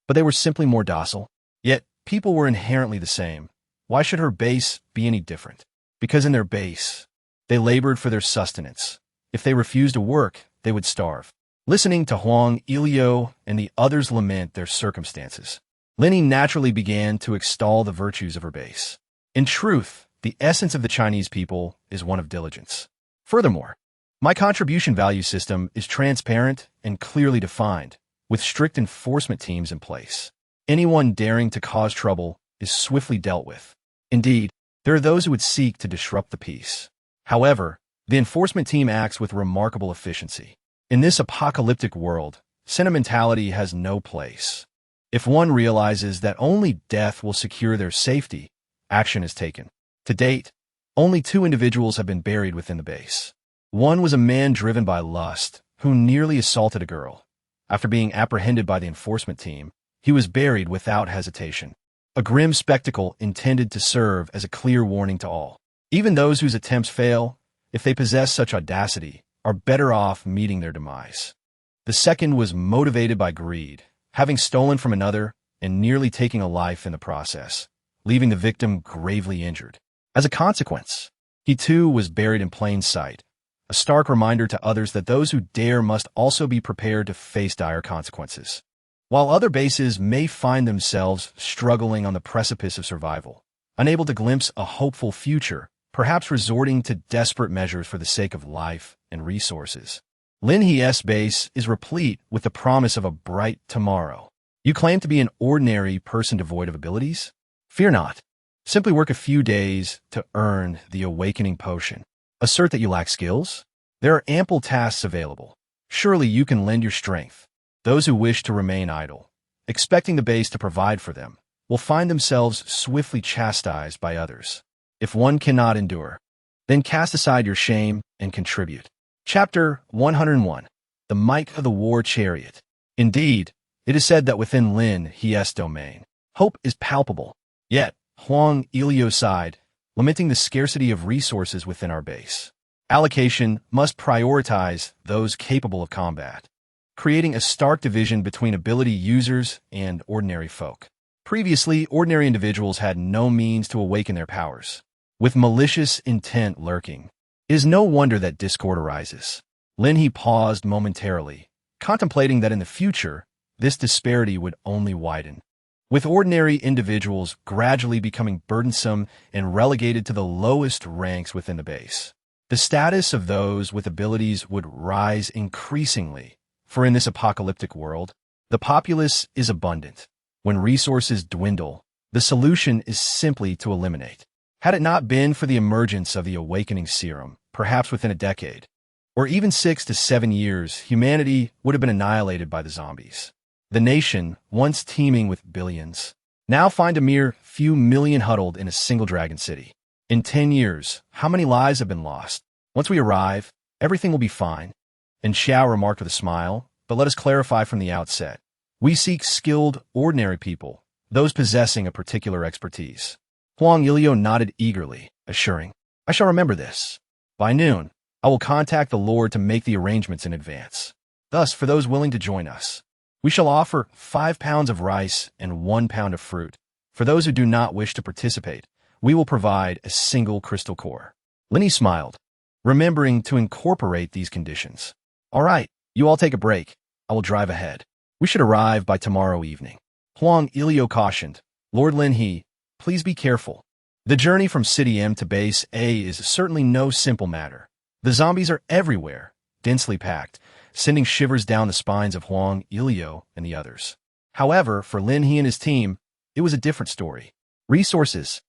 but they were simply more docile? Yet, people were inherently the same. Why should her base be any different? Because in their base, they labored for their sustenance. If they refused to work, they would starve. Listening to Huang, Ilio, and the others lament their circumstances, Lin He naturally began to extol the virtues of her base. In truth, the essence of the Chinese people is one of diligence. Furthermore, my contribution value system is transparent and clearly defined, with strict enforcement teams in place. Anyone daring to cause trouble is swiftly dealt with. Indeed, there are those who would seek to disrupt the peace. However, the enforcement team acts with remarkable efficiency. In this apocalyptic world, sentimentality has no place. If one realizes that only death will secure their safety, action is taken. To date, only 2 individuals have been buried within the base. One was a man driven by lust, who nearly assaulted a girl. After being apprehended by the enforcement team, he was buried without hesitation. A grim spectacle intended to serve as a clear warning to all. Even those whose attempts fail, if they possess such audacity, are better off meeting their demise. The second was motivated by greed, having stolen from another and nearly taking a life in the process, leaving the victim gravely injured. As a consequence, he too was buried in plain sight, a stark reminder to others that those who dare must also be prepared to face dire consequences. While other bases may find themselves struggling on the precipice of survival, unable to glimpse a hopeful future, perhaps resorting to desperate measures for the sake of life and resources, Lin He's base is replete with the promise of a bright tomorrow. You claim to be an ordinary person devoid of abilities? Fear not. Simply work a few days to earn the awakening potion. Assert that you lack skills? There are ample tasks available. Surely you can lend your strength. Those who wish to remain idle, expecting the base to provide for them, will find themselves swiftly chastised by others. If one cannot endure, Then cast aside your shame and contribute. Chapter 101. The Might of the War Chariot. Indeed, it is said that within Lin He's domain, hope is palpable. Yet, Huang Ilio sighed, lamenting the scarcity of resources within our base. Allocation must prioritize those capable of combat, creating a stark division between ability users and ordinary folk. Previously, ordinary individuals had no means to awaken their powers, with malicious intent lurking. It is no wonder that discord arises. Lin He paused momentarily, contemplating that in the future, this disparity would only widen, with ordinary individuals gradually becoming burdensome and relegated to the lowest ranks within the base. The status of those with abilities would rise increasingly, for in this apocalyptic world, the populace is abundant. When resources dwindle, the solution is simply to eliminate. Had it not been for the emergence of the awakening serum, perhaps within a decade, or even 6 to 7 years, humanity would have been annihilated by the zombies. The nation, once teeming with billions, now find a mere few million huddled in a single dragon city. In 10 years, how many lives have been lost? Once we arrive, everything will be fine. And Xiao remarked with a smile, but let us clarify from the outset. We seek skilled, ordinary people, those possessing a particular expertise. Huang Ilio nodded eagerly, assuring, I shall remember this. By noon, I will contact the Lord to make the arrangements in advance. Thus, for those willing to join us, we shall offer 5 pounds of rice and 1 pound of fruit. For those who do not wish to participate, we will provide a single crystal core. Lin He smiled, remembering to incorporate these conditions. All right, you all take a break. I will drive ahead. We should arrive by tomorrow evening. Huang Ilio cautioned, Lord Lin He, please be careful. The journey from City M to base.A is certainly no simple matter. The zombies are everywhere, densely packed, sending shivers down the spines of Huang Ilio and the others. However, for Lin He and his team, it was a different story. Resources.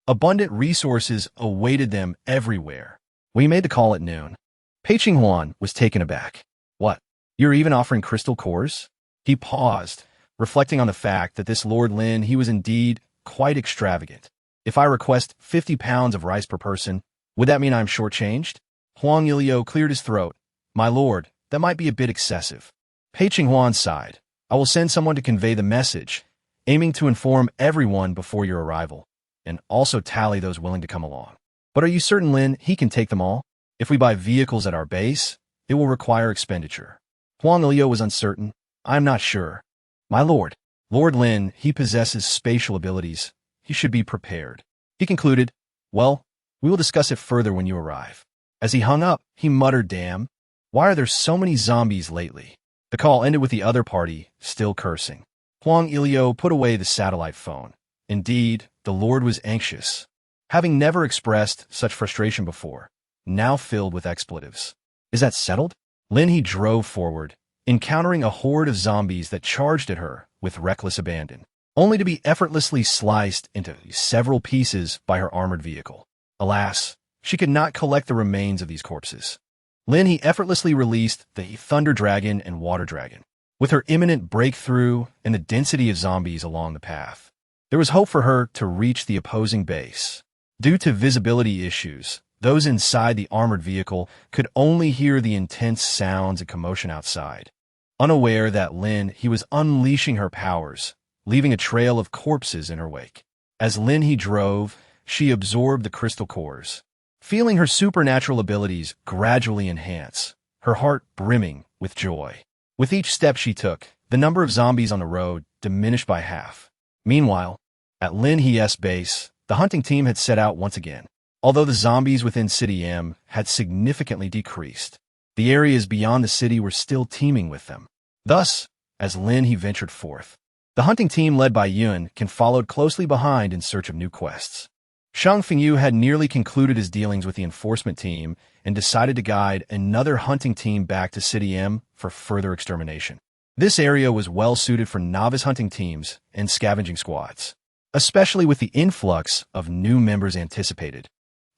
Abundant resources awaited them everywhere. We made the call at noon. Pei Qinghuan was taken aback. What? You're even offering crystal cores? He paused, reflecting on the fact that this Lord Lin He was indeed quite extravagant. If I request 50 pounds of rice per person, would that mean I'm shortchanged? Huang Ilio cleared his throat. My lord, that might be a bit excessive. Pei Qinghuan sighed. I will send someone to convey the message, aiming to inform everyone before your arrival, and also tally those willing to come along. But are you certain Lin He can take them all? If we buy vehicles at our base, it will require expenditure. Huang Ilio was uncertain. I'm not sure. My lord, Lord Lin He possesses spatial abilities. He should be prepared. He concluded, well, we will discuss it further when you arrive. As he hung up, he muttered, damn, why are there so many zombies lately? The call ended with the other party still cursing. Huang Ilio put away the satellite phone. Indeed, the Lord was anxious, having never expressed such frustration before, now filled with expletives. Is that settled? Lin He drove forward, encountering a horde of zombies that charged at her with reckless abandon, only to be effortlessly sliced into several pieces by her armored vehicle. Alas, she could not collect the remains of these corpses. Lin He effortlessly released the Thunder Dragon and Water Dragon. With her imminent breakthrough and the density of zombies along the path, there was hope for her to reach the opposing base. Due to visibility issues, those inside the armored vehicle could only hear the intense sounds and commotion outside. Unaware that Lin He was unleashing her powers, leaving a trail of corpses in her wake. As Lin He drove, she absorbed the crystal cores, feeling her supernatural abilities gradually enhance, her heart brimming with joy. With each step she took, the number of zombies on the road diminished by half. Meanwhile, at Lin He's base, the hunting team had set out once again. Although the zombies within City M had significantly decreased, the areas beyond the city were still teeming with them. Thus, as Lin He ventured forth, the hunting team led by Yun followed closely behind in search of new quests. Shang Fengyu had nearly concluded his dealings with the enforcement team and decided to guide another hunting team back to City M for further extermination. This area was well suited for novice hunting teams and scavenging squads, especially with the influx of new members anticipated.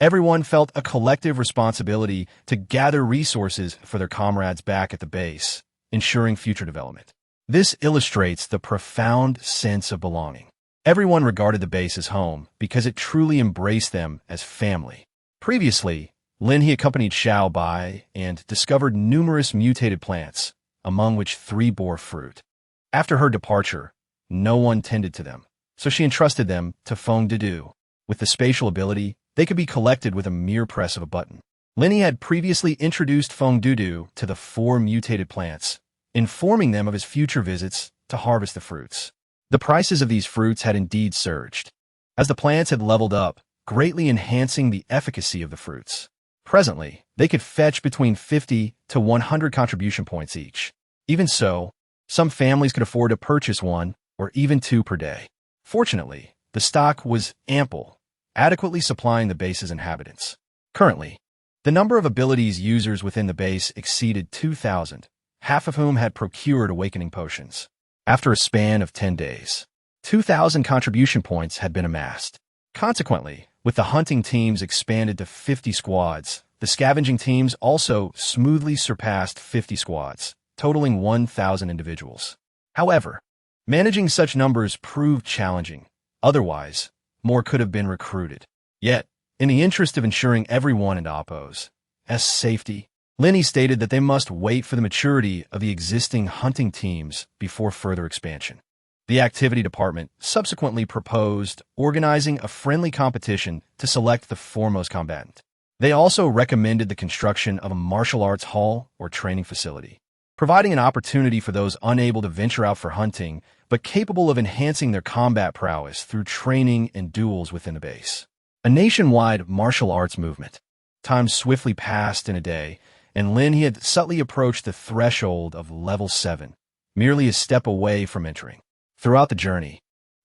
Everyone felt a collective responsibility to gather resources for their comrades back at the base, ensuring future development. This illustrates the profound sense of belonging. Everyone regarded the base as home because it truly embraced them as family. Previously, Lin He accompanied Xiao Bai and discovered numerous mutated plants, among which 3 bore fruit. After her departure, no one tended to them, so she entrusted them to Feng Dudu. With the spatial ability, they could be collected with a mere press of a button. Lin He had previously introduced Feng Dudu to the 4 mutated plants, informing them of his future visits to harvest the fruits. The prices of these fruits had indeed surged, as the plants had leveled up, greatly enhancing the efficacy of the fruits. Presently, they could fetch between 50 to 100 contribution points each. Even so, some families could afford to purchase 1 or even 2 per day. Fortunately, the stock was ample, adequately supplying the base's inhabitants. Currently, the number of abilities users within the base exceeded 2,000, half of whom had procured awakening potions. After a span of 10 days, 2,000 contribution points had been amassed. Consequently, with the hunting teams expanded to 50 squads, the scavenging teams also smoothly surpassed 50 squads, totaling 1,000 individuals. However, managing such numbers proved challenging. Otherwise, more could have been recruited. Yet, in the interest of ensuring everyone in Oppo's safety, Lin He stated that they must wait for the maturity of the existing hunting teams before further expansion. The activity department subsequently proposed organizing a friendly competition to select the foremost combatant. They also recommended the construction of a martial arts hall or training facility, providing an opportunity for those unable to venture out for hunting but capable of enhancing their combat prowess through training and duels within the base. A nationwide martial arts movement. Time swiftly passed in a day, and Lin He had subtly approached the threshold of level 7, merely a step away from entering. Throughout the journey,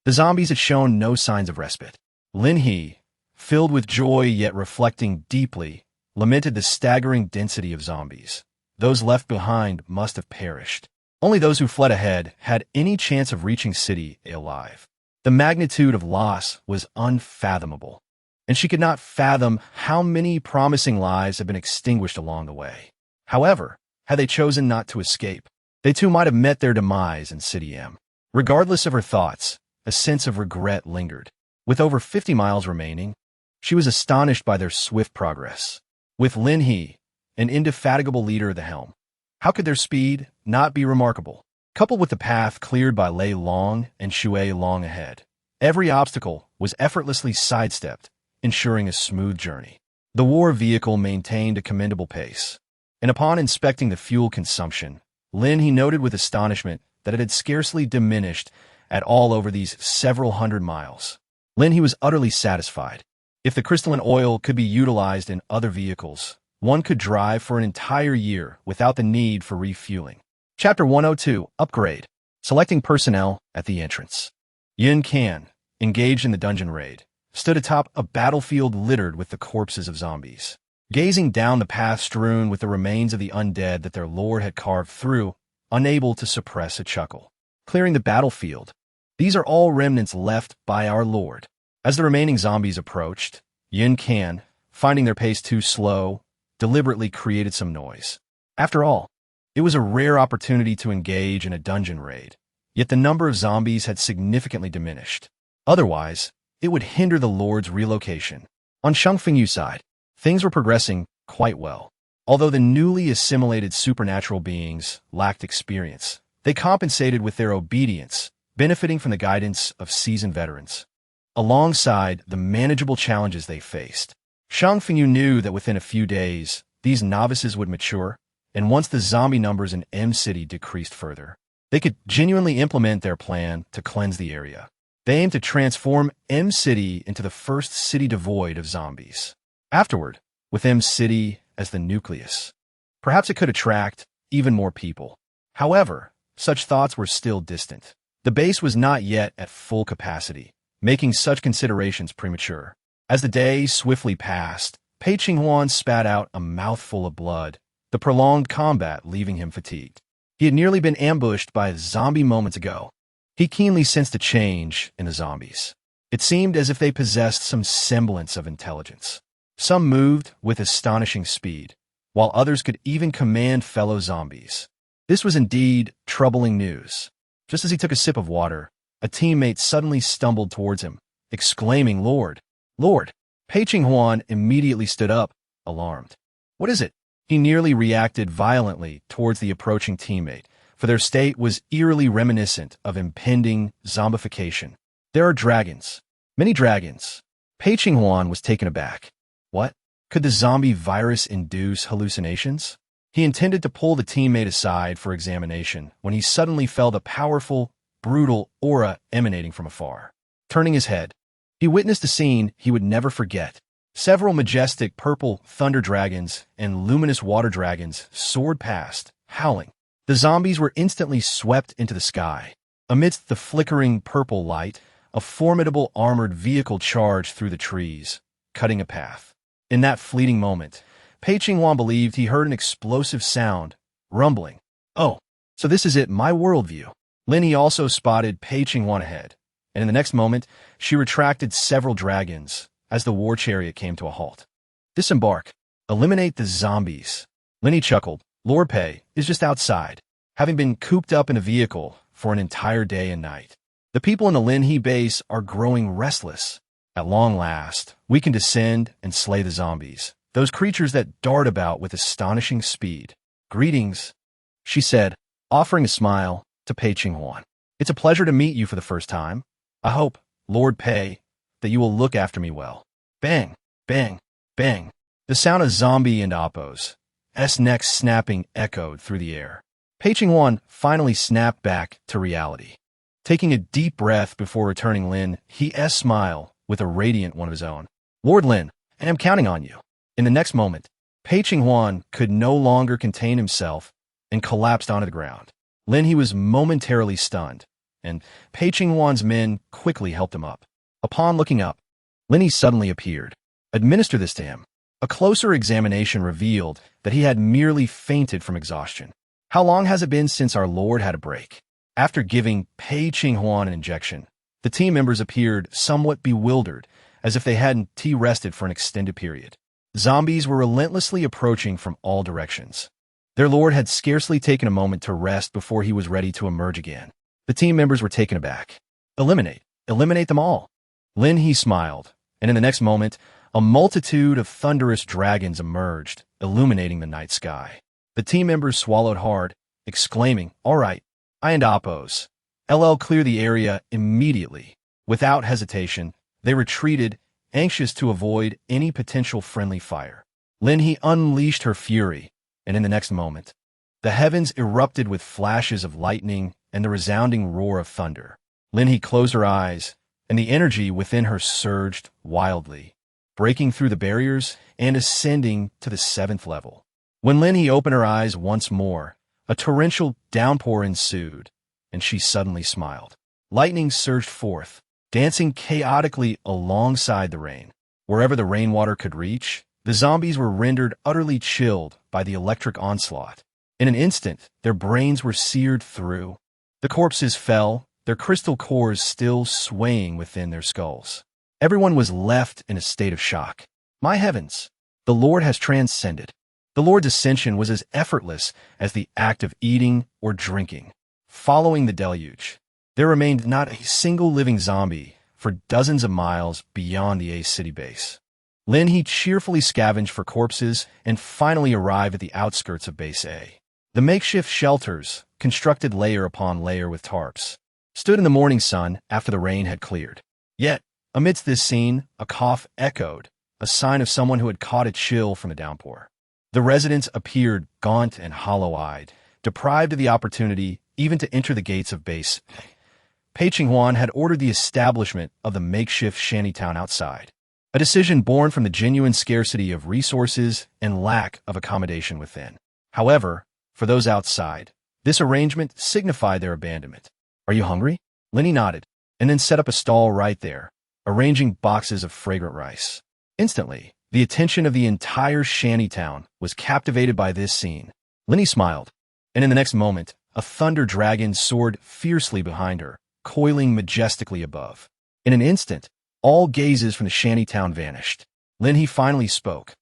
the zombies had shown no signs of respite. Lin He, filled with joy yet reflecting deeply, lamented the staggering density of zombies. Those left behind must have perished. Only those who fled ahead had any chance of reaching City alive. The magnitude of loss was unfathomable, and she could not fathom how many promising lives had been extinguished along the way. However, had they chosen not to escape, they too might have met their demise in City M. Regardless of her thoughts, a sense of regret lingered. With over 50 miles remaining, she was astonished by their swift progress. With Lin He, an indefatigable leader at the helm, how could their speed not be remarkable? Coupled with the path cleared by Lei Long and Shui Long ahead, every obstacle was effortlessly sidestepped, ensuring a smooth journey. The war vehicle maintained a commendable pace, and upon inspecting the fuel consumption, Lin He noted with astonishment that it had scarcely diminished at all over these several hundred miles. Lin He was utterly satisfied. If the crystalline oil could be utilized in other vehicles, one could drive for an entire year without the need for refueling. Chapter 102, Upgrade. Selecting personnel at the entrance. Yun Kan, engaged in the dungeon raid, stood atop a battlefield littered with the corpses of zombies. Gazing down the path strewn with the remains of the undead that their lord had carved through, unable to suppress a chuckle. Clearing the battlefield. These are all remnants left by our lord. As the remaining zombies approached, Yun Kan, finding their pace too slow, deliberately created some noise. After all, it was a rare opportunity to engage in a dungeon raid, yet the number of zombies had significantly diminished. Otherwise, it would hinder the lord's relocation. On Shang Fengyu's side, things were progressing quite well. Although the newly assimilated supernatural beings lacked experience, they compensated with their obedience, benefiting from the guidance of seasoned veterans. Alongside the manageable challenges they faced, Shang Fengyu knew that within a few days, these novices would mature, and once the zombie numbers in M City decreased further, they could genuinely implement their plan to cleanse the area. They aimed to transform M City into the first city devoid of zombies. Afterward, with M City as the nucleus, perhaps it could attract even more people. However, such thoughts were still distant. The base was not yet at full capacity, making such considerations premature. As the days swiftly passed, Pei Qinghuan spat out a mouthful of blood, the prolonged combat leaving him fatigued. He had nearly been ambushed by a zombie moments ago. He keenly sensed a change in the zombies. It seemed as if they possessed some semblance of intelligence. Some moved with astonishing speed, while others could even command fellow zombies. This was indeed troubling news. Just as he took a sip of water, a teammate suddenly stumbled towards him, exclaiming, "Lord! Lord!" Pei Huan immediately stood up, alarmed. What is it? He nearly reacted violently towards the approaching teammate, for their state was eerily reminiscent of impending zombification. There are dragons. Many dragons. Pei Huan was taken aback. What? Could the zombie virus induce hallucinations? He intended to pull the teammate aside for examination when he suddenly felt a powerful, brutal aura emanating from afar. Turning his head, he witnessed a scene he would never forget. Several majestic purple thunder dragons and luminous water dragons soared past, howling. The zombies were instantly swept into the sky. Amidst the flickering purple light, a formidable armored vehicle charged through the trees, cutting a path. In that fleeting moment, Pei Huan believed he heard an explosive sound, rumbling. Oh, so this is it, my worldview. Lin He also spotted Pei Huan ahead, and in the next moment, she retracted several dragons as the war chariot came to a halt. Disembark. Eliminate the zombies. Lin He chuckled. Lord Pei is just outside, having been cooped up in a vehicle for an entire day and night. The people in the Lin He base are growing restless. At long last, we can descend and slay the zombies, those creatures that dart about with astonishing speed. Greetings, she said, offering a smile to Pei Huan. It's a pleasure to meet you for the first time. I hope, Lord Pei, that you will look after me well. Bang, bang, bang. The sound of zombie and Oppo's necks snapping echoed through the air. Pei Huan finally snapped back to reality. Taking a deep breath before returning Lin He's smile with a radiant one of his own. Lord Lin, I am counting on you. In the next moment, Pei Huan could no longer contain himself and collapsed onto the ground. Lin He was momentarily stunned, and Pei Huan's men quickly helped him up. Upon looking up, Lin He suddenly appeared. Administer this to him. A closer examination revealed that he had merely fainted from exhaustion. How long has it been since our Lord had a break? After giving Pei Huan an injection, the team members appeared somewhat bewildered, as if they hadn't rested for an extended period. Zombies were relentlessly approaching from all directions. Their lord had scarcely taken a moment to rest before he was ready to emerge again. The team members were taken aback. Eliminate them all. Lin He smiled, and in the next moment, a multitude of thunderous dragons emerged, illuminating the night sky. The team members swallowed hard, exclaiming, All right, I and Oppos. LL clear the area immediately. Without hesitation, they retreated, anxious to avoid any potential friendly fire. Lin He unleashed her fury, and in the next moment, the heavens erupted with flashes of lightning and the resounding roar of thunder. Lin He closed her eyes, and the energy within her surged wildly, breaking through the barriers and ascending to the 7th level. When Lin He opened her eyes once more, a torrential downpour ensued, and she suddenly smiled. Lightning surged forth, dancing chaotically alongside the rain. Wherever the rainwater could reach, the zombies were rendered utterly chilled by the electric onslaught. In an instant, their brains were seared through. The corpses fell, their crystal cores still swaying within their skulls. Everyone was left in a state of shock. My heavens, the Lord has transcended. The Lord's ascension was as effortless as the act of eating or drinking. Following the deluge, there remained not a single living zombie for dozens of miles beyond the A city base. Lin He cheerfully scavenged for corpses and finally arrived at the outskirts of base.A. The makeshift shelters, constructed layer upon layer with tarps, stood in the morning sun after the rain had cleared. Yet, amidst this scene, a cough echoed, a sign of someone who had caught a chill from the downpour. The residents appeared gaunt and hollow-eyed, deprived of the opportunity even to enter the gates of base.A. Pei Huan had ordered the establishment of the makeshift shantytown outside, a decision born from the genuine scarcity of resources and lack of accommodation within. However, for those outside, this arrangement signified their abandonment. Are you hungry? Lin He nodded, and then set up a stall right there, arranging boxes of fragrant rice. Instantly, the attention of the entire shantytown was captivated by this scene. Lin He smiled, and in the next moment, a thunder dragon soared fiercely behind her, coiling majestically above. In an instant, all gazes from the shantytown vanished. Lin He finally spoke.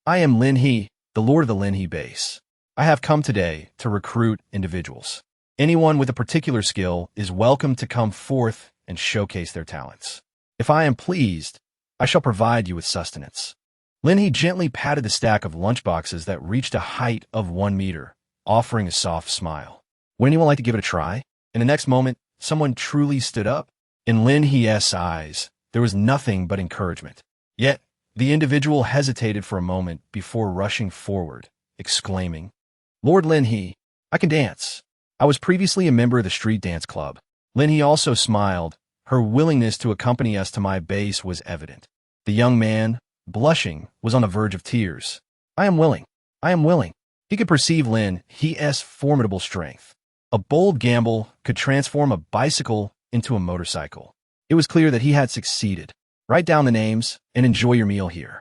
I am Lin He, the lord of the Lin He base. I have come today to recruit individuals. Anyone with a particular skill is welcome to come forth and showcase their talents. If I am pleased, I shall provide you with sustenance. Lin He gently patted the stack of lunchboxes that reached a height of 1 meter, offering a soft smile. Would anyone like to give it a try? In the next moment, someone truly stood up. In Lin He's eyes, there was nothing but encouragement. Yet, the individual hesitated for a moment before rushing forward, exclaiming, "Lord Lin He, I can dance. I was previously a member of the street dance club." Lin He also smiled. Her willingness to accompany us to my base was evident. The young man, blushing, was on the verge of tears. "I am willing. I am willing." He could perceive Lin He's formidable strength. A bold gamble could transform a bicycle into a motorcycle. It was clear that he had succeeded. Write down the names and enjoy your meal here.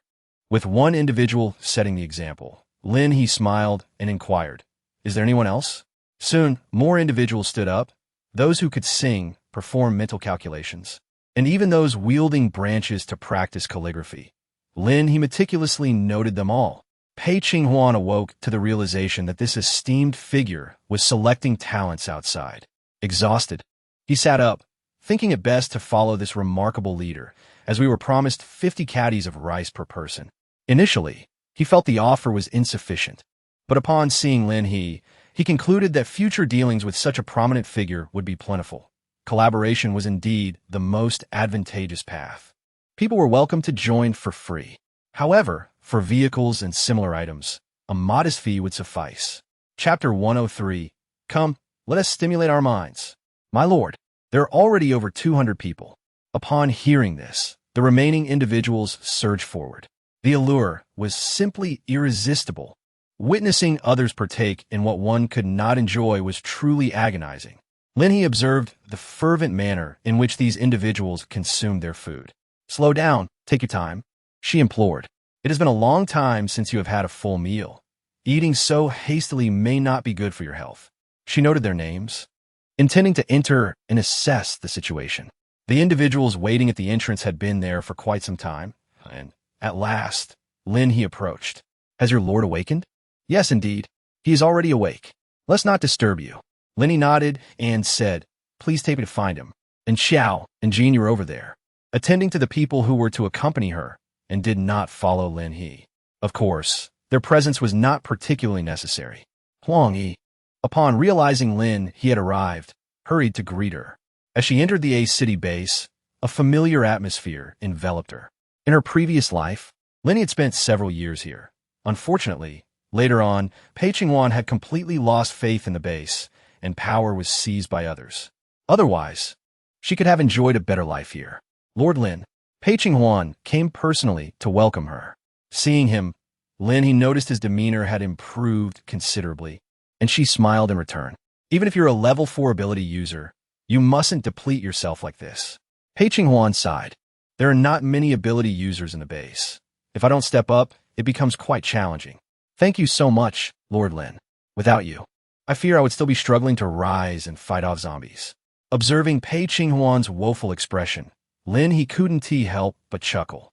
With one individual setting the example, Lin He smiled and inquired, "Is there anyone else?" Soon, more individuals stood up. Those who could sing, perform mental calculations, and even those wielding branches to practice calligraphy. Lin He meticulously noted them all. Pei Qinghuan awoke to the realization that this esteemed figure was selecting talents outside. Exhausted, he sat up, thinking it best to follow this remarkable leader, as we were promised 50 caddies of rice per person. Initially, he felt the offer was insufficient, but upon seeing Lin He concluded that future dealings with such a prominent figure would be plentiful. Collaboration was indeed the most advantageous path. People were welcome to join for free. However, for vehicles and similar items, a modest fee would suffice. Chapter 103. Come, let us stimulate our minds. My lord, there are already over 200 people. Upon hearing this, the remaining individuals surged forward. The allure was simply irresistible. Witnessing others partake in what one could not enjoy was truly agonizing. Lin He observed the fervent manner in which these individuals consumed their food. "Slow down, take your time," she implored. "It has been a long time since you have had a full meal. Eating so hastily may not be good for your health." She noted their names, intending to enter and assess the situation. The individuals waiting at the entrance had been there for quite some time, and at last, Lin He approached. "Has your lord awakened?" "Yes, indeed. He is already awake. Let's not disturb you." Lin He nodded and said, "Please take me to find him." And Xiao and Jean were over there, attending to the people who were to accompany her and did not follow Lin He. Of course, their presence was not particularly necessary. Huang Yi, upon realizing Lin He had arrived, hurried to greet her. As she entered the A city base, a familiar atmosphere enveloped her. In her previous life, Lin He had spent several years here. Unfortunately, later on, Pei Qinghuan had completely lost faith in the base, and power was seized by others. Otherwise, she could have enjoyed a better life here. Lord Lin, Pei Qinghuan came personally to welcome her. Seeing him, Lin He noticed his demeanor had improved considerably, and she smiled in return. "Even if you're a level 4 ability user, you mustn't deplete yourself like this." Pei Qinghuan sighed. "There are not many ability users in the base. If I don't step up, it becomes quite challenging." "Thank you so much, Lord Lin. Without you, I fear I would still be struggling to rise and fight off zombies." Observing Pei Qinghuan's woeful expression, Lin He couldn't help but chuckle.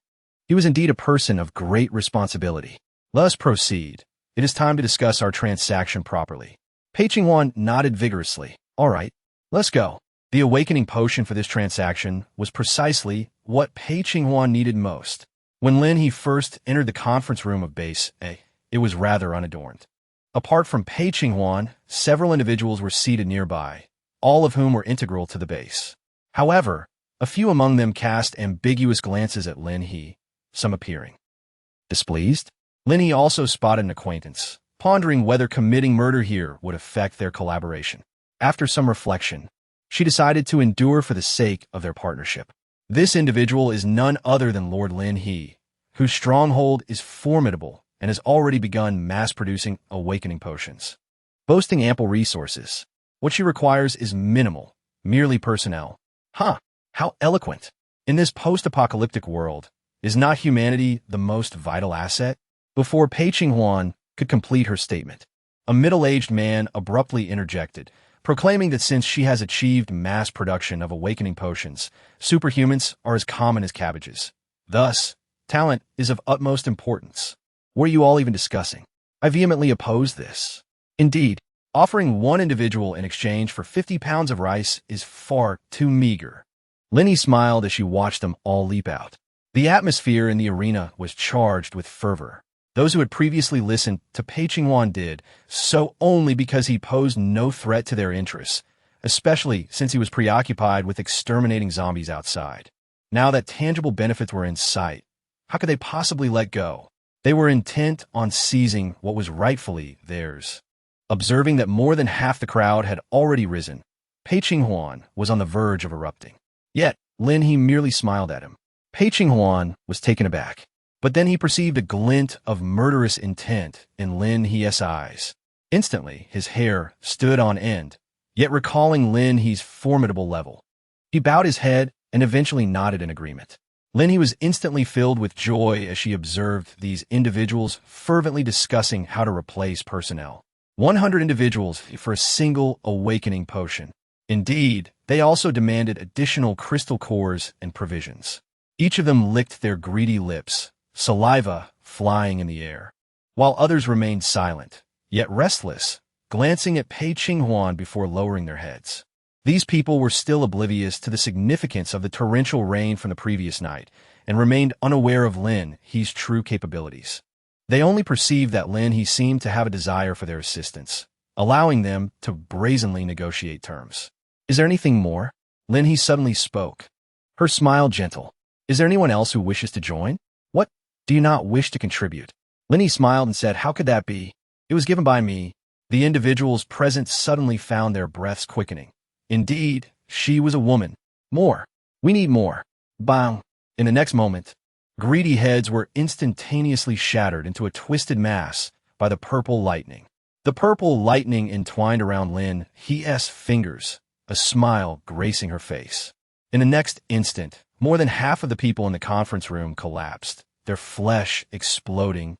He was indeed a person of great responsibility. "Let us proceed. It is time to discuss our transaction properly." Pei Qinghuan nodded vigorously. "All right, let's go." The awakening potion for this transaction was precisely what Pei Qinghuan needed most. When Lin He first entered the conference room of base.A, it was rather unadorned. Apart from Pei Qinghuan, several individuals were seated nearby, all of whom were integral to the base. However, a few among them cast ambiguous glances at Lin He, some appearing displeased. Lin He also spotted an acquaintance, pondering whether committing murder here would affect their collaboration. After some reflection, she decided to endure for the sake of their partnership. This individual is none other than Lord Lin He, whose stronghold is formidable and has already begun mass-producing awakening potions. Boasting ample resources, what she requires is minimal, merely personnel. Huh, how eloquent. In this post-apocalyptic world, is not humanity the most vital asset? Before Pei Qinghuan could complete her statement, a middle-aged man abruptly interjected, proclaiming that since she has achieved mass production of awakening potions, superhumans are as common as cabbages. Thus, talent is of utmost importance. What are you all even discussing? I vehemently oppose this. Indeed, offering one individual in exchange for 50 pounds of rice is far too meager. Lin He smiled as she watched them all leap out. The atmosphere in the arena was charged with fervor. Those who had previously listened to Pei Qinghuan did so only because he posed no threat to their interests, especially since he was preoccupied with exterminating zombies outside. Now that tangible benefits were in sight, how could they possibly let go? They were intent on seizing what was rightfully theirs. Observing that more than half the crowd had already risen, Pei Qinghuan was on the verge of erupting. Yet, Lin He merely smiled at him. Pei Qinghuan was taken aback. But then he perceived a glint of murderous intent in Lin He's eyes. Instantly, his hair stood on end, yet recalling Lin He's formidable level. He bowed his head and eventually nodded in agreement. Lin He was instantly filled with joy as she observed these individuals fervently discussing how to replace personnel. 100 individuals for a single awakening potion. Indeed, they also demanded additional crystal cores and provisions. Each of them licked their greedy lips, saliva flying in the air, while others remained silent, yet restless, glancing at Pei Qinghuan before lowering their heads. These people were still oblivious to the significance of the torrential rain from the previous night and remained unaware of Lin He's true capabilities. They only perceived that Lin He seemed to have a desire for their assistance, allowing them to brazenly negotiate terms. "Is there anything more?" Lin He suddenly spoke, her smile gentle. "Is there anyone else who wishes to join? What? Do you not wish to contribute?" Lin He smiled and said, "How could that be? It was given by me." The individuals present suddenly found their breaths quickening. Indeed, she was a woman. More. We need more. Bang. In the next moment, greedy heads were instantaneously shattered into a twisted mass by the purple lightning. The purple lightning entwined around Lin He's fingers, a smile gracing her face. In the next instant, more than half of the people in the conference room collapsed, their flesh exploding,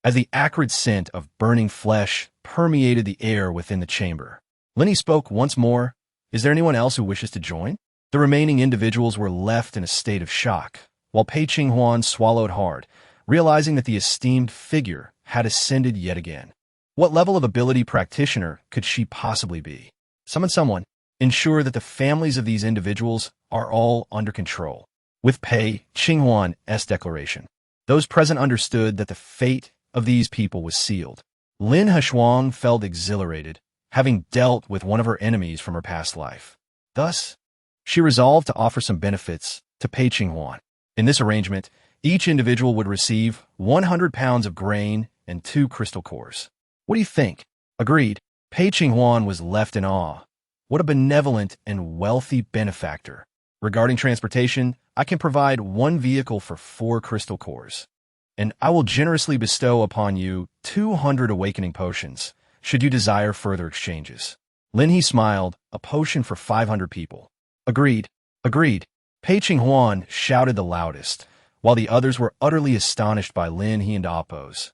as the acrid scent of burning flesh permeated the air within the chamber. Lin He spoke once more. "Is there anyone else who wishes to join?" The remaining individuals were left in a state of shock, while Pei Qinghuan swallowed hard, realizing that the esteemed figure had ascended yet again. What level of ability practitioner could she possibly be? Summon someone. Ensure that the families of these individuals are all under control. With Pei Qinghuan's declaration, those present understood that the fate of these people was sealed. Lin He felt exhilarated, having dealt with one of her enemies from her past life. Thus, she resolved to offer some benefits to Pei Qinghuan. In this arrangement, each individual would receive 100 pounds of grain and 2 crystal cores. "What do you think?" Agreed. Pei Qinghuan was left in awe. What a benevolent and wealthy benefactor. Regarding transportation, I can provide 1 vehicle for 4 crystal cores. And I will generously bestow upon you 200 awakening potions, should you desire further exchanges. Lin He smiled, a potion for 500 people. Agreed. Agreed. Pei Qinghuan shouted the loudest, while the others were utterly astonished by Lin He and Appo's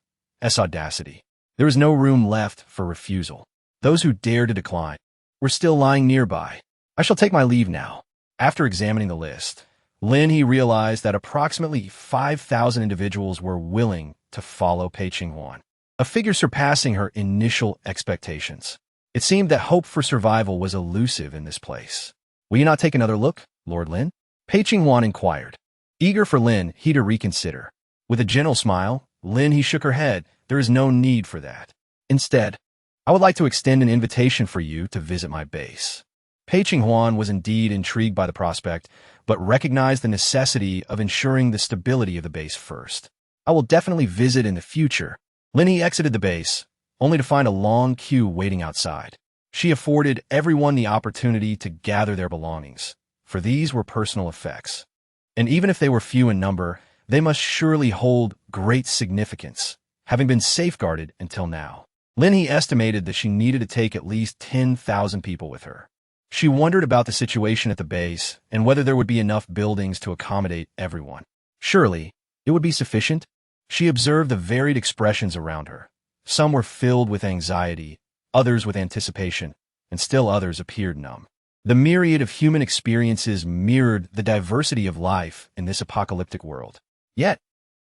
audacity. There was no room left for refusal. Those who dared to decline were still lying nearby. "I shall take my leave now." After examining the list, Lin He realized that approximately 5,000 individuals were willing to follow Pei Qinghuan, a figure surpassing her initial expectations. It seemed that hope for survival was elusive in this place. "Will you not take another look, Lord Lin?" Pei Qinghuan inquired, eager for Lin He to reconsider. With a gentle smile, Lin He shook her head. "There is no need for that. Instead, I would like to extend an invitation for you to visit my base." Pei Qinghuan was indeed intrigued by the prospect, but recognized the necessity of ensuring the stability of the base first. "I will definitely visit in the future." Lin He exited the base, only to find a long queue waiting outside. She afforded everyone the opportunity to gather their belongings, for these were personal effects. And even if they were few in number, they must surely hold great significance, having been safeguarded until now. Lin He estimated that she needed to take at least 10,000 people with her. She wondered about the situation at the base and whether there would be enough buildings to accommodate everyone. Surely, it would be sufficient. She observed the varied expressions around her. Some were filled with anxiety, others with anticipation, and still others appeared numb. The myriad of human experiences mirrored the diversity of life in this apocalyptic world. Yet,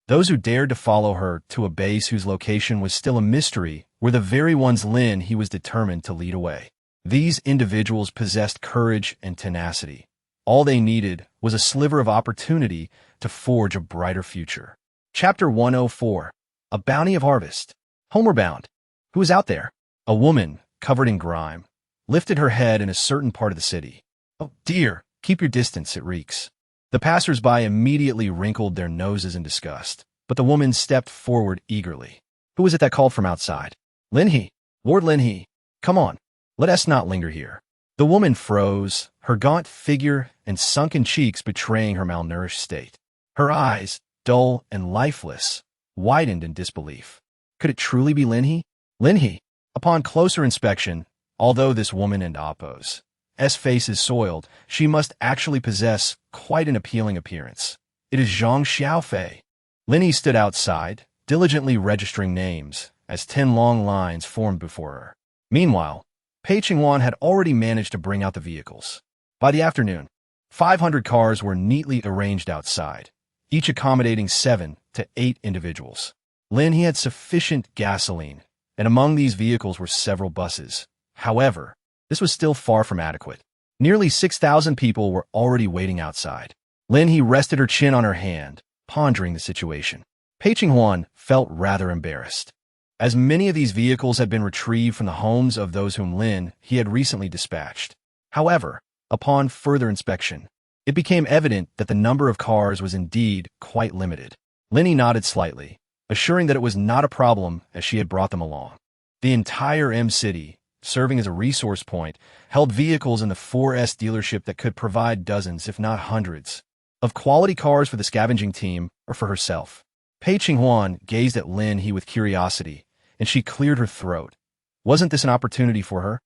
those who dared to follow her to a base whose location was still a mystery were the very ones Lin He was determined to lead away. These individuals possessed courage and tenacity. All they needed was was a sliver of opportunity to forge a brighter future. Chapter 104. A Bounty of Harvest. Homeward bound. Who was out there? A woman, covered in grime, lifted her head in a certain part of the city. "Oh, dear, keep your distance, it reeks." The passers-by immediately wrinkled their noses in disgust, but the woman stepped forward eagerly. "Who was it that called from outside?" "Lin He. Lord Lin He. Come on, let us not linger here." The woman froze, her gaunt figure and sunken cheeks betraying her malnourished state. Her eyes, dull and lifeless, widened in disbelief. Could it truly be Lin He? Lin He. Upon closer inspection, although this woman and Appo's face is soiled, she must actually possess quite an appealing appearance. It is Zhang Xiaofei. Lin He stood outside, diligently registering names, as 10 long lines formed before her. Meanwhile, Pei Qinghuan had already managed to bring out the vehicles. By the afternoon, 500 cars were neatly arranged outside, each accommodating 7 to 8 individuals. Lin He had sufficient gasoline, and among these vehicles were several buses. However, this was still far from adequate. Nearly 6,000 people were already waiting outside. Lin He rested her chin on her hand, pondering the situation. Pei Qinghuan felt rather embarrassed, as many of these vehicles had been retrieved from the homes of those whom Lin He had recently dispatched. However, upon further inspection, it became evident that the number of cars was indeed quite limited. Lin He nodded slightly, assuring that it was not a problem as she had brought them along. The entire M-City, serving as a resource point, held vehicles in the 4S dealership that could provide dozens, if not hundreds, of quality cars for the scavenging team or for herself. Pei Qinghuan gazed at Lin He with curiosity, and she cleared her throat. Wasn't this an opportunity for her?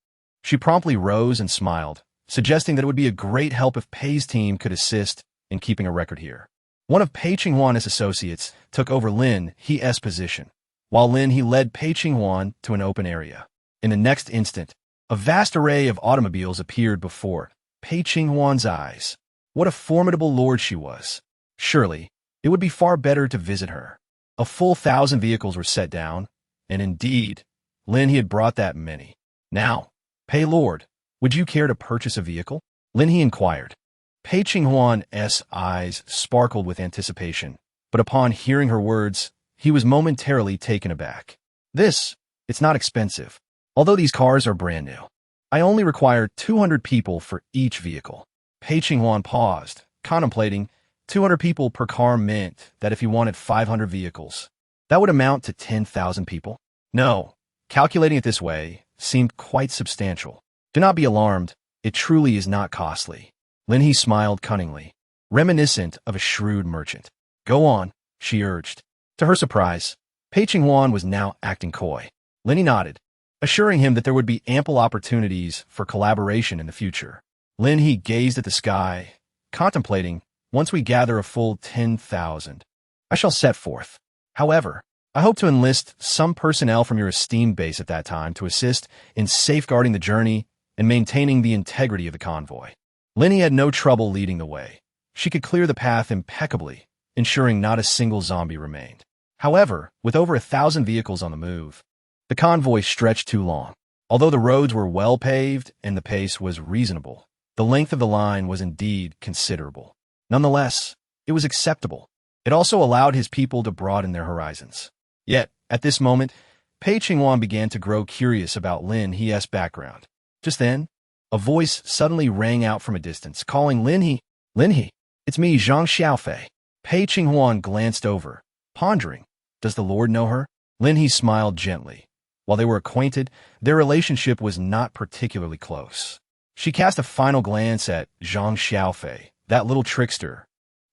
She promptly rose and smiled, suggesting that it would be a great help if Pei's team could assist in keeping a record here. One of Pei Qinghuan's associates took over Lin He's position, while Lin He led Pei Qinghuan to an open area. In the next instant, a vast array of automobiles appeared before Pei Qinghuan's eyes. What a formidable lord she was. Surely, it would be far better to visit her. A full 1,000 vehicles were set down, and indeed, Lin He had brought that many. "Now, Pei Lord, would you care to purchase a vehicle?" Lin He inquired. Pei Qinghuan's eyes sparkled with anticipation, but upon hearing her words, he was momentarily taken aback. It's not expensive. Although these cars are brand new, I only require 200 people for each vehicle." Pei Qinghuan paused, contemplating. 200 people per car meant that if he wanted 500 vehicles, that would amount to 10,000 people. No, calculating it this way seemed quite substantial. "Do not be alarmed, it truly is not costly." Lin He smiled cunningly, reminiscent of a shrewd merchant. "Go on," she urged. To her surprise, Pei Qinghuan was now acting coy. Lin He nodded, assuring him that there would be ample opportunities for collaboration in the future. Lin He gazed at the sky, contemplating. "Once we gather a full 10,000, I shall set forth. However, I hope to enlist some personnel from your esteemed base at that time to assist in safeguarding the journey and maintaining the integrity of the convoy." Lin He had no trouble leading the way. She could clear the path impeccably, ensuring not a single zombie remained. However, with over 1,000 vehicles on the move, the convoy stretched too long. Although the roads were well paved and the pace was reasonable, the length of the line was indeed considerable. Nonetheless, it was acceptable. It also allowed his people to broaden their horizons. Yet, at this moment, Pei Qinghuan began to grow curious about Lin He's background. Just then, a voice suddenly rang out from a distance, calling Lin He. "Lin He, it's me, Zhang Xiaofei." Pei Qinghuan glanced over, pondering. Does the Lord know her? Lin He smiled gently. While they were acquainted, their relationship was not particularly close. She cast a final glance at Zhang Xiaofei, that little trickster,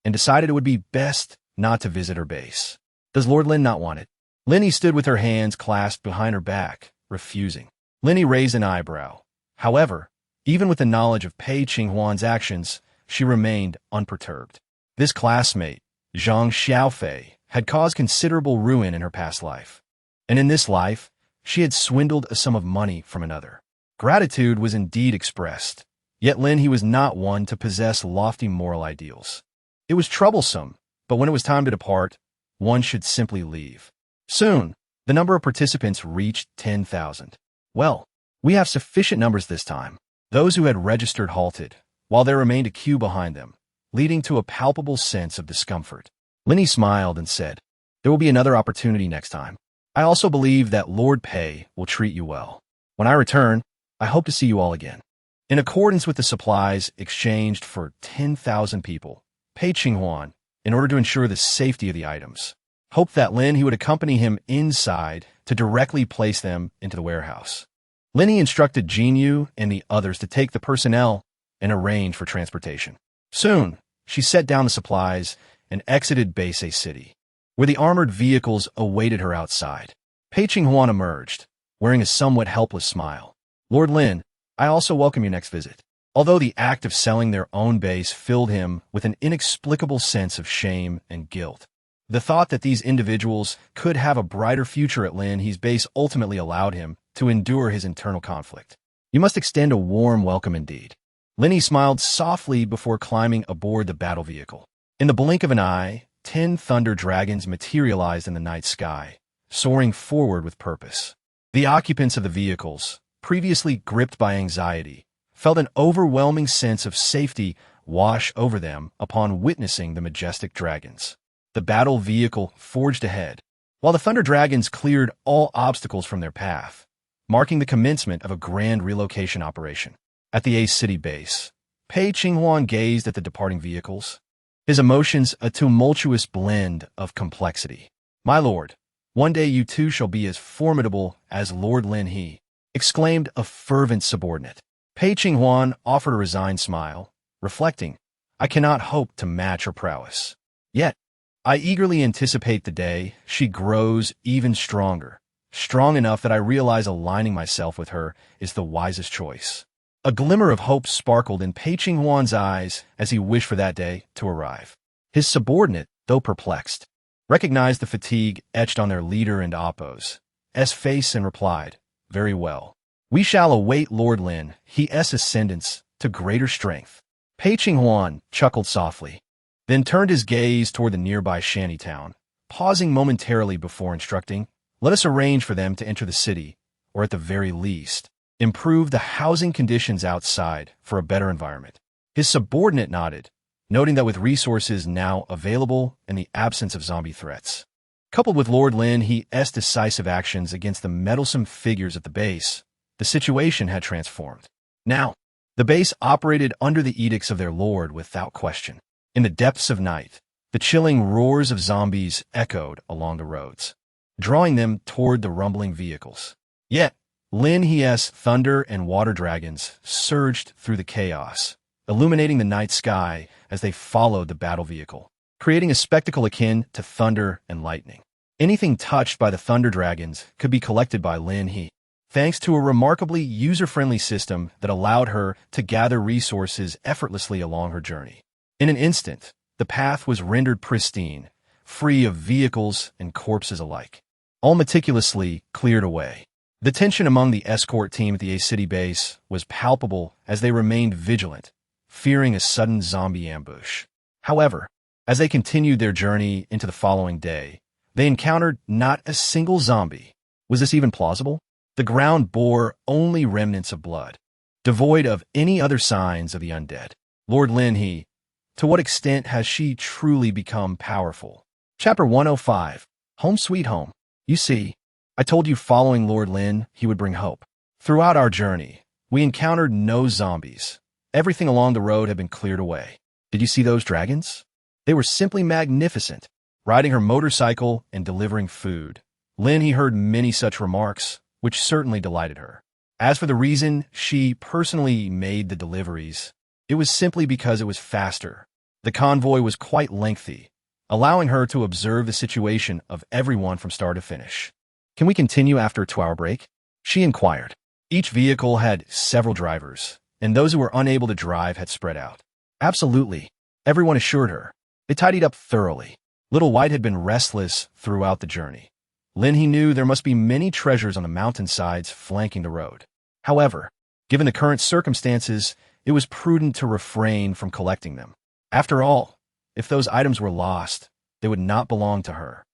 and decided it would be best not to visit her base. Does Lord Lin not want it? Lin He stood with her hands clasped behind her back, refusing. Lin He raised an eyebrow. However, even with the knowledge of Pei Qinghuan's actions, she remained unperturbed. This classmate, Zhang Xiaofei, had caused considerable ruin in her past life. And in this life, she had swindled a sum of money from another. Gratitude was indeed expressed, yet Lin He was not one to possess lofty moral ideals. It was troublesome, but when it was time to depart, one should simply leave. Soon, the number of participants reached 10,000. Well, we have sufficient numbers this time. Those who had registered halted, while there remained a queue behind them. leading to a palpable sense of discomfort. Lin He smiled and said, "There will be another opportunity next time. I also believe that Lord Pei will treat you well. When I return, I hope to see you all again." In accordance with the supplies exchanged for 10,000 people, Pei Qinghuan, in order to ensure the safety of the items, hoped that Lin He would accompany him inside to directly place them into the warehouse. Lin He instructed Jinyu and the others to take the personnel and arrange for transportation. Soon, she set down the supplies and exited base.A city, where the armored vehicles awaited her outside. Pei Qinghuan emerged, wearing a somewhat helpless smile. "Lord Lin, I also welcome your next visit." Although the act of selling their own base filled him with an inexplicable sense of shame and guilt, the thought that these individuals could have a brighter future at Lin He's base ultimately allowed him to endure his internal conflict. "You must extend a warm welcome indeed." Lin He smiled softly before climbing aboard the battle vehicle. In the blink of an eye, 10 thunder dragons materialized in the night sky, soaring forward with purpose. The occupants of the vehicles, previously gripped by anxiety, felt an overwhelming sense of safety wash over them upon witnessing the majestic dragons. The battle vehicle forged ahead, while the thunder dragons cleared all obstacles from their path, marking the commencement of a grand relocation operation. At the A City base, Pei Qinghuan gazed at the departing vehicles, his emotions a tumultuous blend of complexity. "My lord, one day you too shall be as formidable as Lord Lin He," exclaimed a fervent subordinate. Pei Qinghuan offered a resigned smile, reflecting, "I cannot hope to match her prowess. Yet, I eagerly anticipate the day she grows even stronger, strong enough that I realize aligning myself with her is the wisest choice." A glimmer of hope sparkled in Pei Qinghuan's eyes as he wished for that day to arrive. His subordinate, though perplexed, recognized the fatigue etched on their leader and Oppo's face and replied, "Very well. We shall await Lord Lin He's ascendance to greater strength." Pei Qinghuan chuckled softly, then turned his gaze toward the nearby shantytown, pausing momentarily before instructing, "Let us arrange for them to enter the city, or at the very least, improve the housing conditions outside for a better environment." His subordinate nodded, noting that with resources now available and the absence of zombie threats, coupled with Lord Lin He's decisive actions against the meddlesome figures at the base, the situation had transformed. Now, the base operated under the edicts of their lord without question. In the depths of night, the chilling roars of zombies echoed along the roads, drawing them toward the rumbling vehicles. Yet, Lin He's thunder and water dragons surged through the chaos, illuminating the night sky as they followed the battle vehicle, creating a spectacle akin to thunder and lightning. Anything touched by the thunder dragons could be collected by Lin He, thanks to a remarkably user-friendly system that allowed her to gather resources effortlessly along her journey. In an instant, the path was rendered pristine, free of vehicles and corpses alike, all meticulously cleared away. The tension among the escort team at the A City base was palpable as they remained vigilant, fearing a sudden zombie ambush. However, as they continued their journey into the following day, they encountered not a single zombie. Was this even plausible? The ground bore only remnants of blood, devoid of any other signs of the undead. Lord Lin He, to what extent has she truly become powerful? Chapter 105, Home Sweet Home. You see, I told you following Lord Lin He would bring hope. Throughout our journey, we encountered no zombies. Everything along the road had been cleared away. Did you see those dragons? They were simply magnificent, riding her motorcycle and delivering food. Lin He heard many such remarks, which certainly delighted her. As for the reason she personally made the deliveries, it was simply because it was faster. The convoy was quite lengthy, allowing her to observe the situation of everyone from start to finish. "Can we continue after a 2-hour break?" she inquired. Each vehicle had several drivers, and those who were unable to drive had spread out. "Absolutely," everyone assured her. They tidied up thoroughly. Little White had been restless throughout the journey. Lin He knew there must be many treasures on the mountainsides flanking the road. However, given the current circumstances, it was prudent to refrain from collecting them. After all, if those items were lost, they would not belong to her.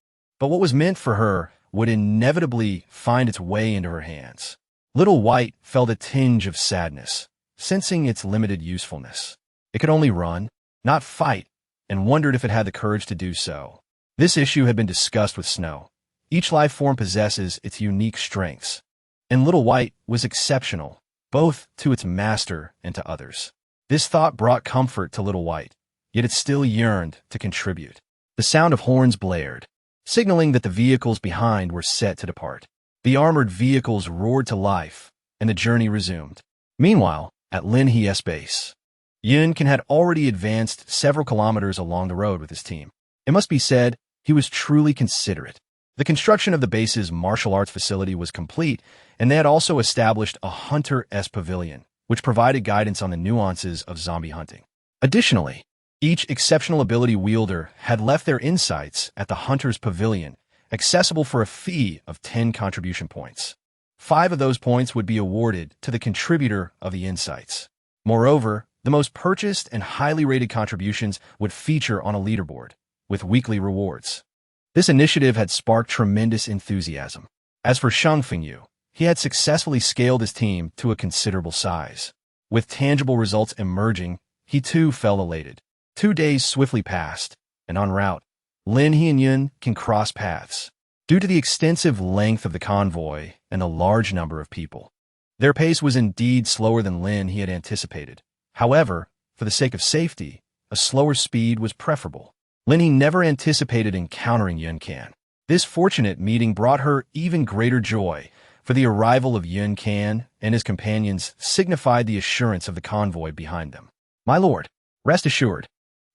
But what was meant for her would inevitably find its way into her hands. Little White felt a tinge of sadness, sensing its limited usefulness. It could only run, not fight, and wondered if it had the courage to do so. This issue had been discussed with Snow. Each life form possesses its unique strengths, and Little White was exceptional, both to its master and to others. This thought brought comfort to Little White, yet it still yearned to contribute. The sound of horns blared, signaling that the vehicles behind were set to depart. The armored vehicles roared to life, and the journey resumed. Meanwhile, at Lin He's base, Yun had already advanced several kilometers along the road with his team. It must be said, he was truly considerate. The construction of the base's martial arts facility was complete, and they had also established a hunter-esque pavilion, which provided guidance on the nuances of zombie hunting. Additionally, each exceptional ability wielder had left their insights at the hunter's pavilion, accessible for a fee of 10 contribution points. 5 of those points would be awarded to the contributor of the insights. Moreover, the most purchased and highly rated contributions would feature on a leaderboard, with weekly rewards. This initiative had sparked tremendous enthusiasm. As for Shang Fengyu, he had successfully scaled his team to a considerable size. With tangible results emerging, he too felt elated. 2 days swiftly passed, and en route, Lin He and Yun can cross paths. Due to the extensive length of the convoy and the large number of people, their pace was indeed slower than Lin He had anticipated. However, for the sake of safety, a slower speed was preferable. Lin He never anticipated encountering Yun Can. This fortunate meeting brought her even greater joy, for the arrival of Yun Can and his companions signified the assurance of the convoy behind them. My lord, rest assured.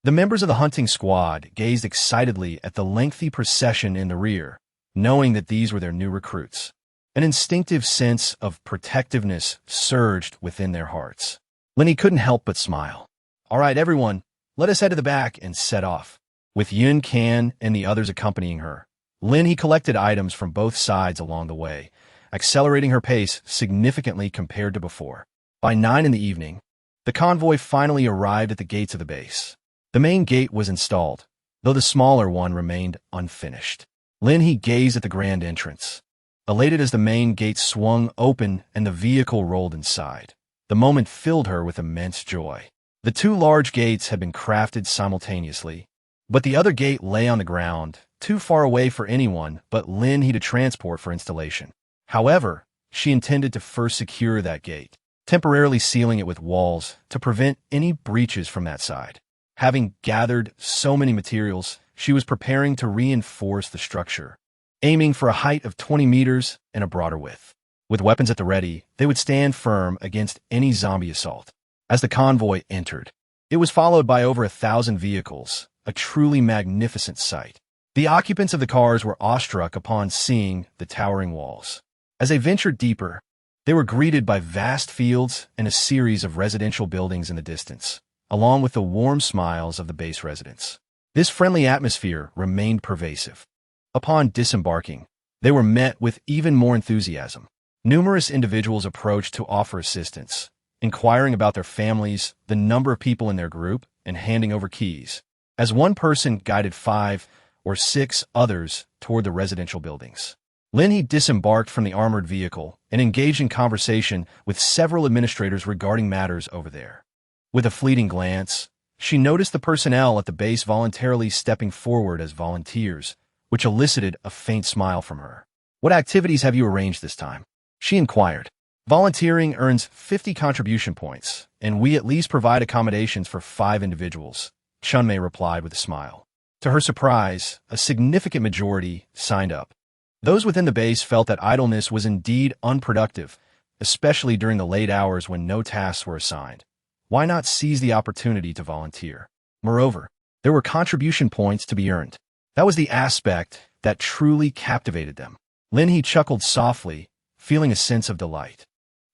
The members of the hunting squad gazed excitedly at the lengthy procession in the rear, knowing that these were their new recruits. An instinctive sense of protectiveness surged within their hearts. Lin He couldn't help but smile. All right, everyone, let us head to the back and set off. With Yun Can and the others accompanying her, Lin He collected items from both sides along the way, accelerating her pace significantly compared to before. By 9 in the evening, the convoy finally arrived at the gates of the base. The main gate was installed, though the smaller one remained unfinished. Lin He gazed at the grand entrance, elated as the main gate swung open and the vehicle rolled inside. The moment filled her with immense joy. The 2 large gates had been crafted simultaneously, but the other gate lay on the ground, too far away for anyone but Lin He to transport for installation. However, she intended to first secure that gate, temporarily sealing it with walls to prevent any breaches from that side. Having gathered so many materials, she was preparing to reinforce the structure, aiming for a height of 20 meters and a broader width. With weapons at the ready, they would stand firm against any zombie assault. As the convoy entered, it was followed by over 1,000 vehicles, a truly magnificent sight. The occupants of the cars were awestruck upon seeing the towering walls. As they ventured deeper, they were greeted by vast fields and a series of residential buildings in the distance, along with the warm smiles of the base residents. This friendly atmosphere remained pervasive. Upon disembarking, they were met with even more enthusiasm. Numerous individuals approached to offer assistance, inquiring about their families, the number of people in their group, and handing over keys, as one person guided 5 or 6 others toward the residential buildings. Lin He disembarked from the armored vehicle and engaged in conversation with several administrators regarding matters over there. With a fleeting glance, she noticed the personnel at the base voluntarily stepping forward as volunteers, which elicited a faint smile from her. What activities have you arranged this time? She inquired. Volunteering earns 50 contribution points, and we at least provide accommodations for 5 individuals, Chunmei replied with a smile. To her surprise, a significant majority signed up. Those within the base felt that idleness was indeed unproductive, especially during the late hours when no tasks were assigned. Why not seize the opportunity to volunteer? Moreover, there were contribution points to be earned. That was the aspect that truly captivated them. Lin He chuckled softly, feeling a sense of delight.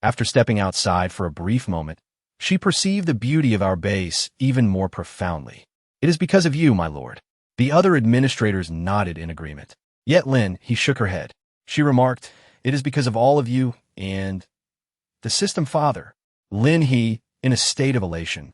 After stepping outside for a brief moment, she perceived the beauty of our base even more profoundly. It is because of you, my lord. The other administrators nodded in agreement. Yet Lin He shook her head. She remarked, it is because of all of you and the system father. Lin He, in a state of elation,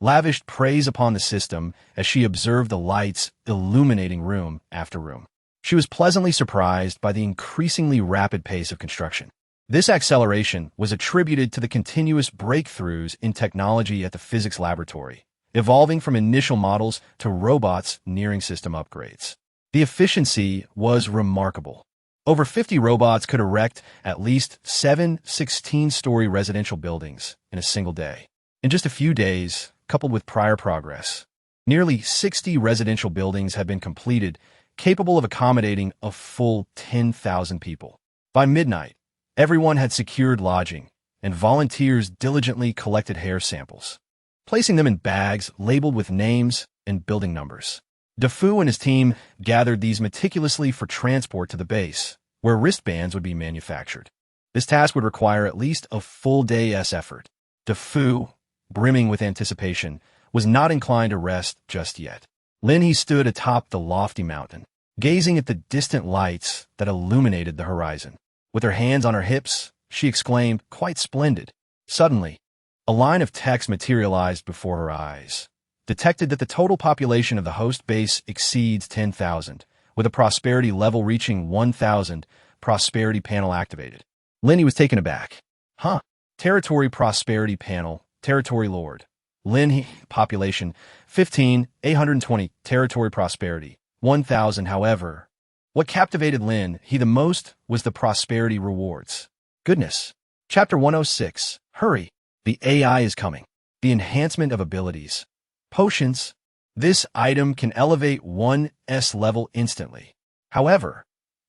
lavished praise upon the system as she observed the lights illuminating room after room. She was pleasantly surprised by the increasingly rapid pace of construction. This acceleration was attributed to the continuous breakthroughs in technology at the physics laboratory, evolving from initial models to robots nearing system upgrades. The efficiency was remarkable. Over 50 robots could erect at least 7 16-story residential buildings in a single day. In just a few days, coupled with prior progress, nearly 60 residential buildings had been completed, capable of accommodating a full 10,000 people. By midnight, everyone had secured lodging, and volunteers diligently collected hair samples, placing them in bags labeled with names and building numbers. DeFu and his team gathered these meticulously for transport to the base, where wristbands would be manufactured. This task would require at least a full day's effort. DeFu, brimming with anticipation, was not inclined to rest just yet. Lin He stood atop the lofty mountain, gazing at the distant lights that illuminated the horizon. With her hands on her hips, she exclaimed, "Quite splendid." Suddenly, a line of text materialized before her eyes. Detected that the total population of the host base exceeds 10,000, with a prosperity level reaching 1,000, prosperity panel activated. Lin He was taken aback. Huh? Territory prosperity panel, territory lord. Lin He, population 15,820, territory prosperity 1,000. However, what captivated Lin He the most was the prosperity rewards. Goodness. Chapter 106. Hurry. The AI is coming. The enhancement of abilities. Potions. This item can elevate 1's level instantly. However,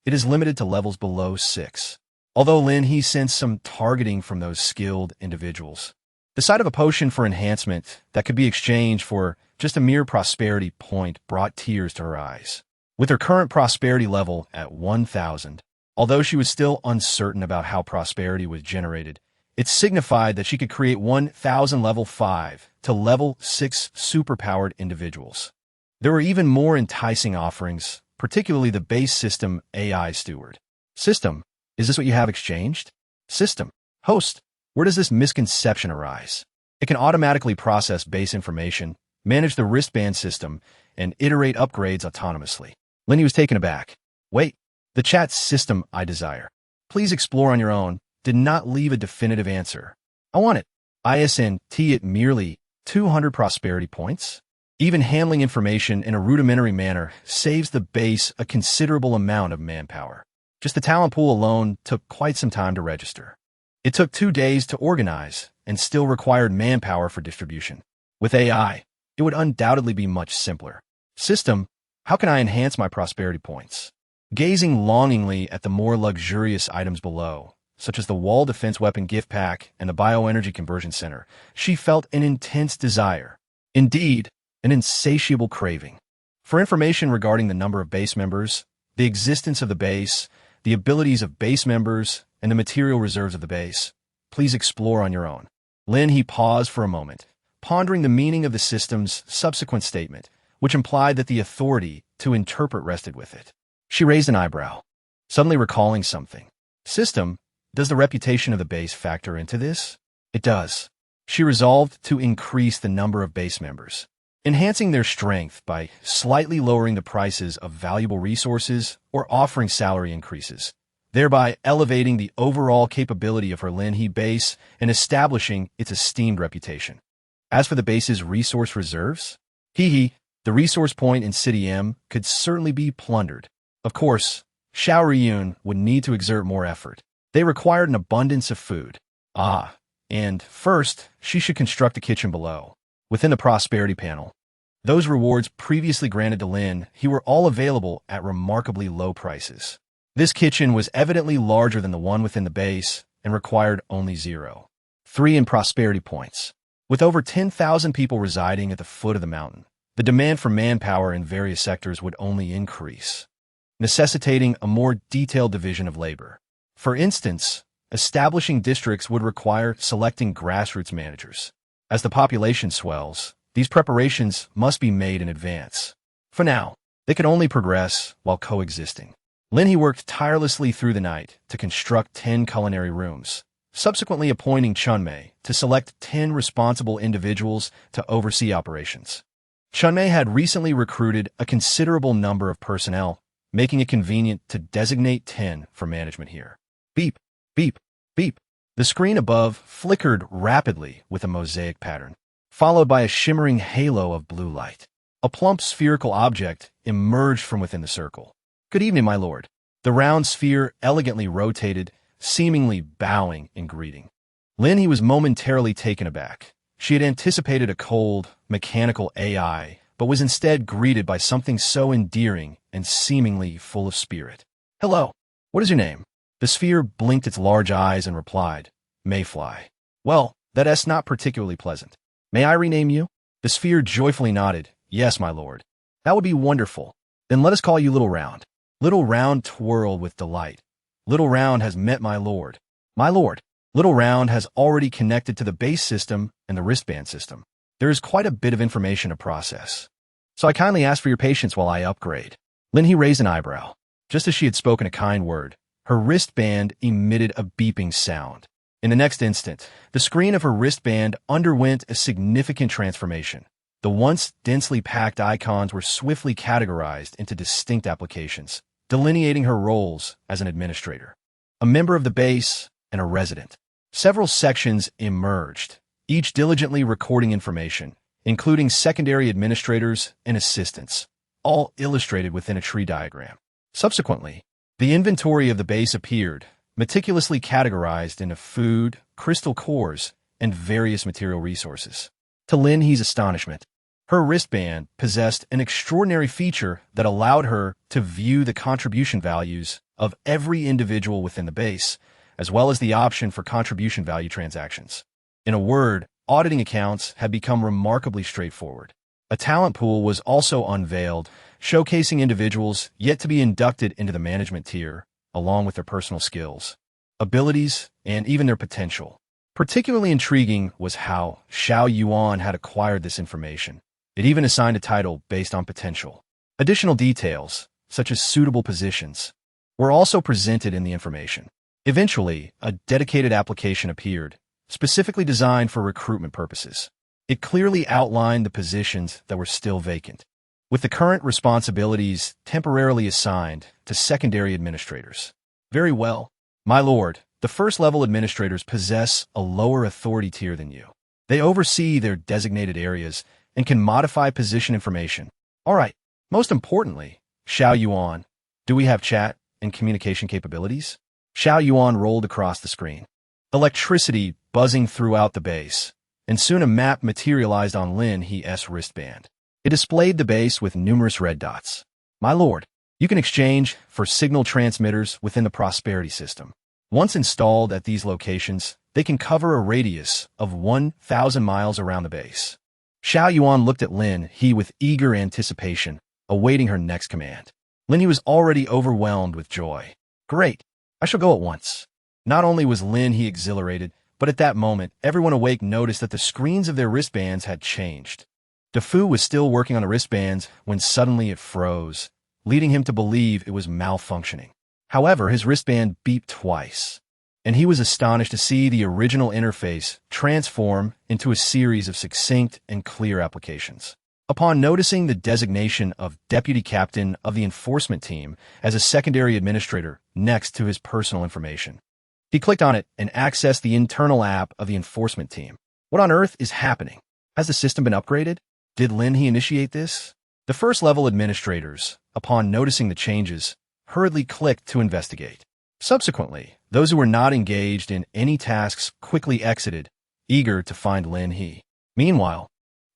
it is limited to levels below 6. Although Lin He sensed some targeting from those skilled individuals. The sight of a potion for enhancement that could be exchanged for just a mere prosperity point brought tears to her eyes. With her current prosperity level at 1,000, although she was still uncertain about how prosperity was generated, it signified that she could create 1,000 level 5 to level 6 superpowered individuals. There were even more enticing offerings, particularly the base system AI steward. System, is this what you have exchanged? System, host, where does this misconception arise? It can automatically process base information, manage the wristband system, and iterate upgrades autonomously. Lin He was taken aback. Wait, the chat system I desire. Please explore on your own. Did not leave a definitive answer. I want it. ISNT at merely 200 prosperity points. Even handling information in a rudimentary manner saves the base a considerable amount of manpower. Just the talent pool alone took quite some time to register. It took 2 days to organize and still required manpower for distribution. With AI, it would undoubtedly be much simpler. System, how can I enhance my prosperity points? Gazing longingly at the more luxurious items below, such as the wall defense weapon gift pack and the bioenergy conversion center, she felt an intense desire. Indeed, an insatiable craving. For information regarding the number of base members, the existence of the base, the abilities of base members, and the material reserves of the base, please explore on your own. Lin He paused for a moment, pondering the meaning of the system's subsequent statement, which implied that the authority to interpret rested with it. She raised an eyebrow, suddenly recalling something. System, does the reputation of the base factor into this? It does. She resolved to increase the number of base members, enhancing their strength by slightly lowering the prices of valuable resources or offering salary increases, thereby elevating the overall capability of her Lin He base and establishing its esteemed reputation. As for the base's resource reserves, the resource point in City M could certainly be plundered. Of course, Xiao Ryun would need to exert more effort. They required an abundance of food. And first, she should construct a kitchen below. Within the prosperity panel, those rewards previously granted to Lin He were all available at remarkably low prices. This kitchen was evidently larger than the one within the base and required only 0.3 in prosperity points. With over 10,000 people residing at the foot of the mountain, the demand for manpower in various sectors would only increase, necessitating a more detailed division of labor. For instance, establishing districts would require selecting grassroots managers. As the population swells, these preparations must be made in advance. For now, they could only progress while coexisting. Lin He worked tirelessly through the night to construct 10 culinary rooms, subsequently appointing Chunmei to select 10 responsible individuals to oversee operations. Chunmei had recently recruited a considerable number of personnel, making it convenient to designate 10 for management here. Beep, beep, beep. The screen above flickered rapidly with a mosaic pattern. followed by a shimmering halo of blue light. A plump spherical object emerged from within the circle. "Good evening, my lord." The round sphere elegantly rotated, seemingly bowing in greeting. Lin He was momentarily taken aback. She had anticipated a cold, mechanical AI, but was instead greeted by something so endearing and seemingly full of spirit. "Hello. What is your name?" The sphere blinked its large eyes and replied, "Mayfly." "Well, that's not particularly pleasant. May I rename you?" The sphere joyfully nodded. "Yes, my lord." "That would be wonderful. Then let us call you Little Round." Little Round twirled with delight. "Little Round has met my lord." "My lord." Little Round has already connected to the base system and the wristband system. There is quite a bit of information to process. So I kindly ask for your patience while I upgrade. Lin He raised an eyebrow. Just as she had spoken a kind word, her wristband emitted a beeping sound. In the next instant, the screen of her wristband underwent a significant transformation. The once densely packed icons were swiftly categorized into distinct applications, delineating her roles as an administrator, a member of the base, and a resident. Several sections emerged, each diligently recording information, including secondary administrators and assistants, all illustrated within a tree diagram. Subsequently, the inventory of the base appeared, meticulously categorized into food, crystal cores, and various material resources. To Lin He's astonishment, her wristband possessed an extraordinary feature that allowed her to view the contribution values of every individual within the base, as well as the option for contribution value transactions. In a word, auditing accounts had become remarkably straightforward. A talent pool was also unveiled, showcasing individuals yet to be inducted into the management tier, along with their personal skills, abilities, and even their potential. Particularly intriguing was how Xiao Yuan had acquired this information. It even assigned a title based on potential. Additional details, such as suitable positions, were also presented in the information. Eventually, a dedicated application appeared, specifically designed for recruitment purposes. It clearly outlined the positions that were still vacant, with the current responsibilities temporarily assigned to secondary administrators. "Very well, my lord. The first-level administrators possess a lower authority tier than you. They oversee their designated areas and can modify position information. All right. Most importantly, Xiao Yuan, do we have chat and communication capabilities?" Xiao Yuan rolled across the screen. Electricity buzzing throughout the base, and soon a map materialized on Lin He's wristband. It displayed the base with numerous red dots. "My lord, you can exchange for signal transmitters within the Prosperity system. Once installed at these locations, they can cover a radius of 1,000 miles around the base." Xiao Yuan looked at Lin He with eager anticipation, awaiting her next command. Lin He was already overwhelmed with joy. "Great. I shall go at once." Not only was Lin He exhilarated, but at that moment, everyone awake noticed that the screens of their wristbands had changed. DeFu was still working on the wristbands when suddenly it froze, leading him to believe it was malfunctioning. However, his wristband beeped twice, and he was astonished to see the original interface transform into a series of succinct and clear applications. Upon noticing the designation of Deputy Captain of the Enforcement Team as a secondary administrator next to his personal information, he clicked on it and accessed the internal app of the Enforcement Team. What on earth is happening? Has the system been upgraded? Did Lin He initiate this? The first-level administrators, upon noticing the changes, hurriedly clicked to investigate. Subsequently, those who were not engaged in any tasks quickly exited, eager to find Lin He. Meanwhile,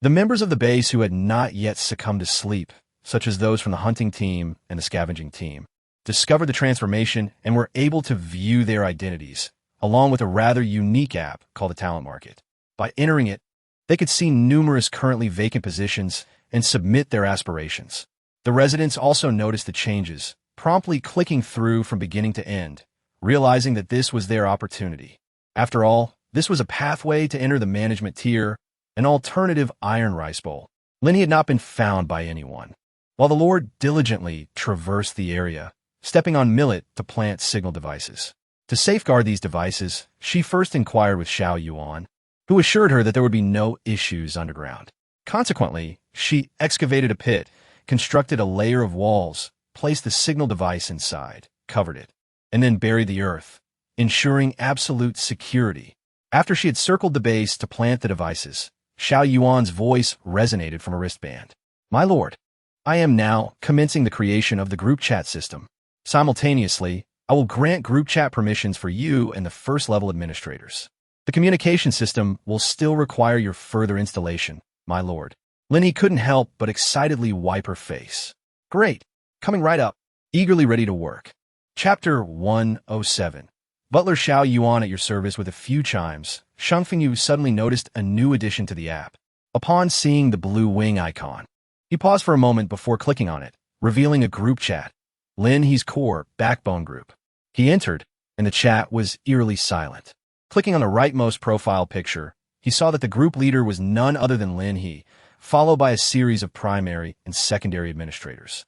the members of the base who had not yet succumbed to sleep, such as those from the hunting team and the scavenging team, discovered the transformation and were able to view their identities, along with a rather unique app called the Talent Market. By entering it, they could see numerous currently vacant positions and submit their aspirations. The residents also noticed the changes, promptly clicking through from beginning to end, realizing that this was their opportunity. After all, this was a pathway to enter the management tier, an alternative iron rice bowl. Lin He had not been found by anyone. While the Lord diligently traversed the area, stepping on millet to plant signal devices. To safeguard these devices, she first inquired with Xiao Yuan, who assured her that there would be no issues underground. Consequently, she excavated a pit, constructed a layer of walls, placed the signal device inside, covered it, and then buried the earth, ensuring absolute security. After she had circled the base to plant the devices, Xiao Yuan's voice resonated from a wristband. My lord, I am now commencing the creation of the group chat system. Simultaneously, I will grant group chat permissions for you and the first-level administrators. The communication system will still require your further installation, my lord. Lin He couldn't help but excitedly wipe her face. Great. Coming right up. Eagerly ready to work. Chapter 107. Butler Xiao Yuan at your service. With a few chimes, Shang Fengyu suddenly noticed a new addition to the app. Upon seeing the blue wing icon, he paused for a moment before clicking on it, revealing a group chat. Lin He's core backbone group. He entered, and the chat was eerily silent. Clicking on the rightmost profile picture, he saw that the group leader was none other than Lin He, followed by a series of primary and secondary administrators.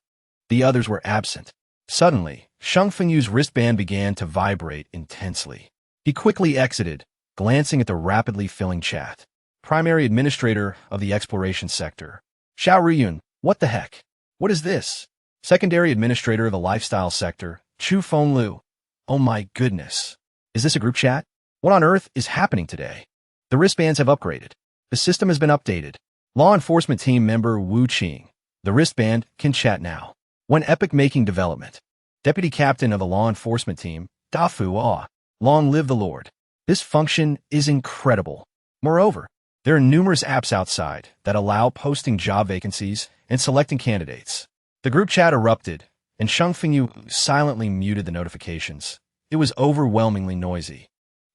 The others were absent. Suddenly, Shang Fengyu's wristband began to vibrate intensely. He quickly exited, glancing at the rapidly filling chat. Primary administrator of the exploration sector. Xiao Riyun, what the heck? What is this? Secondary administrator of the lifestyle sector. Chu Fenglu. Oh my goodness. Is this a group chat? What on earth is happening today? The wristbands have upgraded. The system has been updated. Law enforcement team member Wu Qing. The wristband can chat now. One epic-making development. Deputy captain of the law enforcement team, Da Fu Ah. Long live the Lord. This function is incredible. Moreover, there are numerous apps outside that allow posting job vacancies and selecting candidates. The group chat erupted, and Shang Fengyu silently muted the notifications. It was overwhelmingly noisy.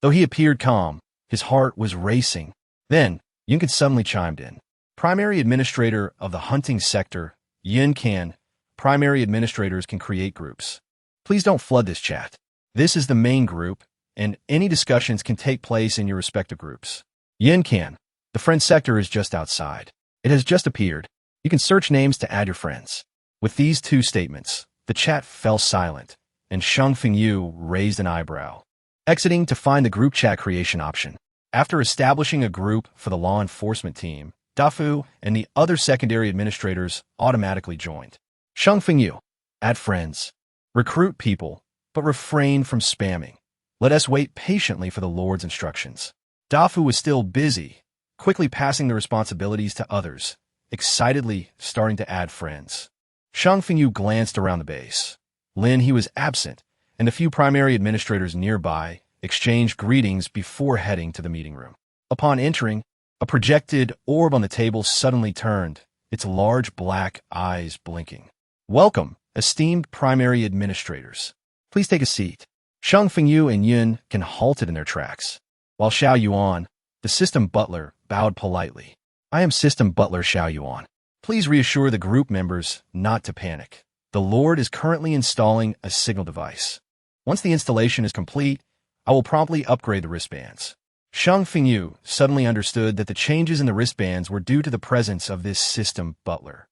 Though he appeared calm, his heart was racing. Then, Yunkin suddenly chimed in. Primary administrator of the hunting sector, Yin Can. Primary administrators can create groups. Please don't flood this chat. This is the main group, and any discussions can take place in your respective groups. Yin Can. The friend sector is just outside. It has just appeared. You can search names to add your friends. With these two statements, the chat fell silent, and Shang Fengyu raised an eyebrow. Exiting to find the group chat creation option. After establishing a group for the law enforcement team, Dafu and the other secondary administrators automatically joined. Shang Fengyu. Add friends. Recruit people, but refrain from spamming. Let us wait patiently for the Lord's instructions. Dafu was still busy, quickly passing the responsibilities to others, excitedly starting to add friends. Shang Fengyu glanced around the base. Lin He was absent, and a few primary administrators nearby exchanged greetings before heading to the meeting room. Upon entering, a projected orb on the table suddenly turned, its large black eyes blinking. Welcome, esteemed primary administrators. Please take a seat. Shang Fengyu and Yun Can halted in their tracks, while Xiao Yuan, the system butler, bowed politely. I am system butler Xiao Yuan. Please reassure the group members not to panic. The Lord is currently installing a signal device. Once the installation is complete, I will promptly upgrade the wristbands. Shang Fengyu suddenly understood that the changes in the wristbands were due to the presence of this system butler.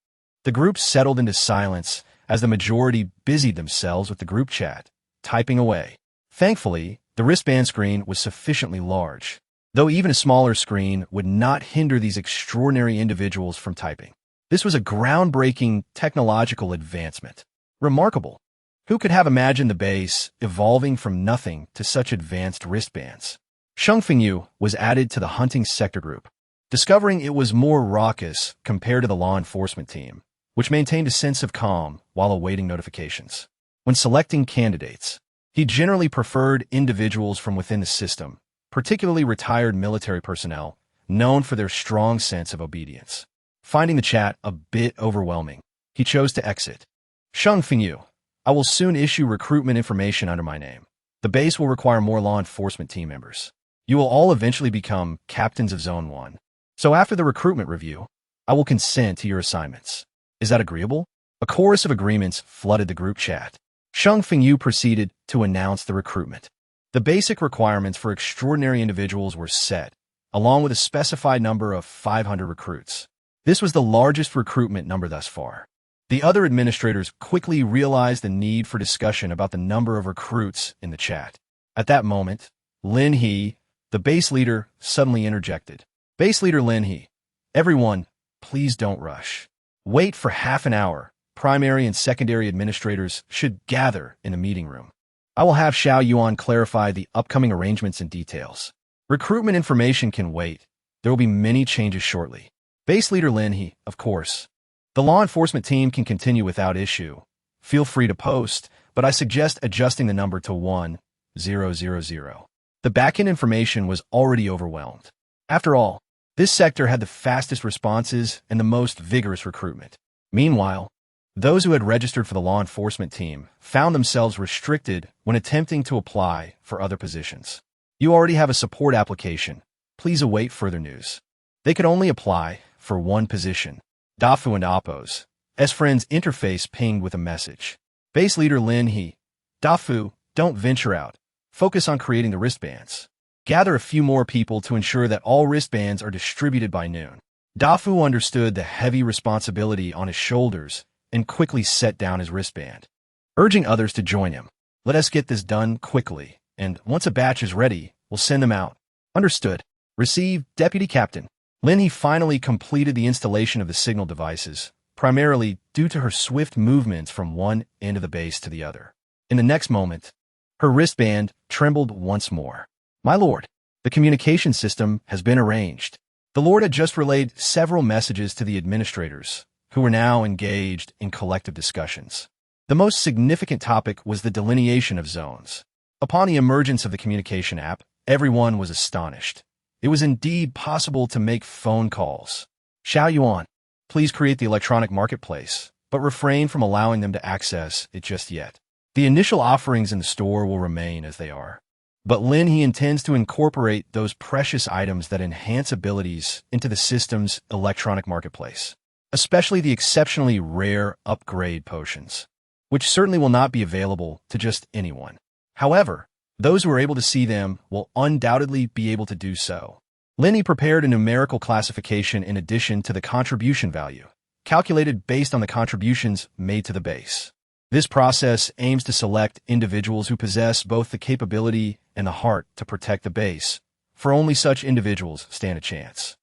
The group settled into silence as the majority busied themselves with the group chat, typing away. Thankfully, the wristband screen was sufficiently large, though even a smaller screen would not hinder these extraordinary individuals from typing. This was a groundbreaking technological advancement. Remarkable. Who could have imagined the base evolving from nothing to such advanced wristbands? Shang Fengyu was added to the hunting sector group, discovering it was more raucous compared to the law enforcement team, which maintained a sense of calm while awaiting notifications. When selecting candidates, he generally preferred individuals from within the system, particularly retired military personnel, known for their strong sense of obedience. Finding the chat a bit overwhelming, he chose to exit. Shang Fengyu, I will soon issue recruitment information under my name. The base will require more law enforcement team members. You will all eventually become captains of Zone 1. So after the recruitment review, I will consent to your assignments. Is that agreeable? A chorus of agreements flooded the group chat. Shang Fengyu proceeded to announce the recruitment. The basic requirements for extraordinary individuals were set, along with a specified number of 500 recruits. This was the largest recruitment number thus far. The other administrators quickly realized the need for discussion about the number of recruits in the chat. At that moment, Lin He, the base leader, suddenly interjected. Base leader Lin He, everyone, please don't rush. Wait for half an hour. Primary and secondary administrators should gather in the meeting room. I will have Xiao Yuan clarify the upcoming arrangements and details. Recruitment information can wait. There will be many changes shortly. Base leader Lin He, of course. The law enforcement team can continue without issue. Feel free to post, but I suggest adjusting the number to 1000. The backend information was already overwhelmed. After all, this sector had the fastest responses and the most vigorous recruitment. Meanwhile, those who had registered for the law enforcement team found themselves restricted when attempting to apply for other positions. You already have a support application. Please await further news. They could only apply for one position. Dafu and Appo's friend's interface pinged with a message. Base leader Lin He. Dafu, don't venture out. Focus on creating the wristbands. Gather a few more people to ensure that all wristbands are distributed by noon. Dafu understood the heavy responsibility on his shoulders and quickly set down his wristband, urging others to join him. Let us get this done quickly, and once a batch is ready, we'll send them out. Understood. Received, Deputy Captain. Lin He finally completed the installation of the signal devices, primarily due to her swift movements from one end of the base to the other. In the next moment, her wristband trembled once more. My lord, the communication system has been arranged. The lord had just relayed several messages to the administrators, who were now engaged in collective discussions. The most significant topic was the delineation of zones. Upon the emergence of the communication app, everyone was astonished. It was indeed possible to make phone calls. Xiao Yuan, please create the electronic marketplace, but refrain from allowing them to access it just yet. The initial offerings in the store will remain as they are. But Lin He intends to incorporate those precious items that enhance abilities into the system's electronic marketplace, especially the exceptionally rare upgrade potions, which certainly will not be available to just anyone. However, those who are able to see them will undoubtedly be able to do so. Lin He prepared a numerical classification in addition to the contribution value, calculated based on the contributions made to the base. This process aims to select individuals who possess both the capability and the heart to protect the base, for only such individuals stand a chance.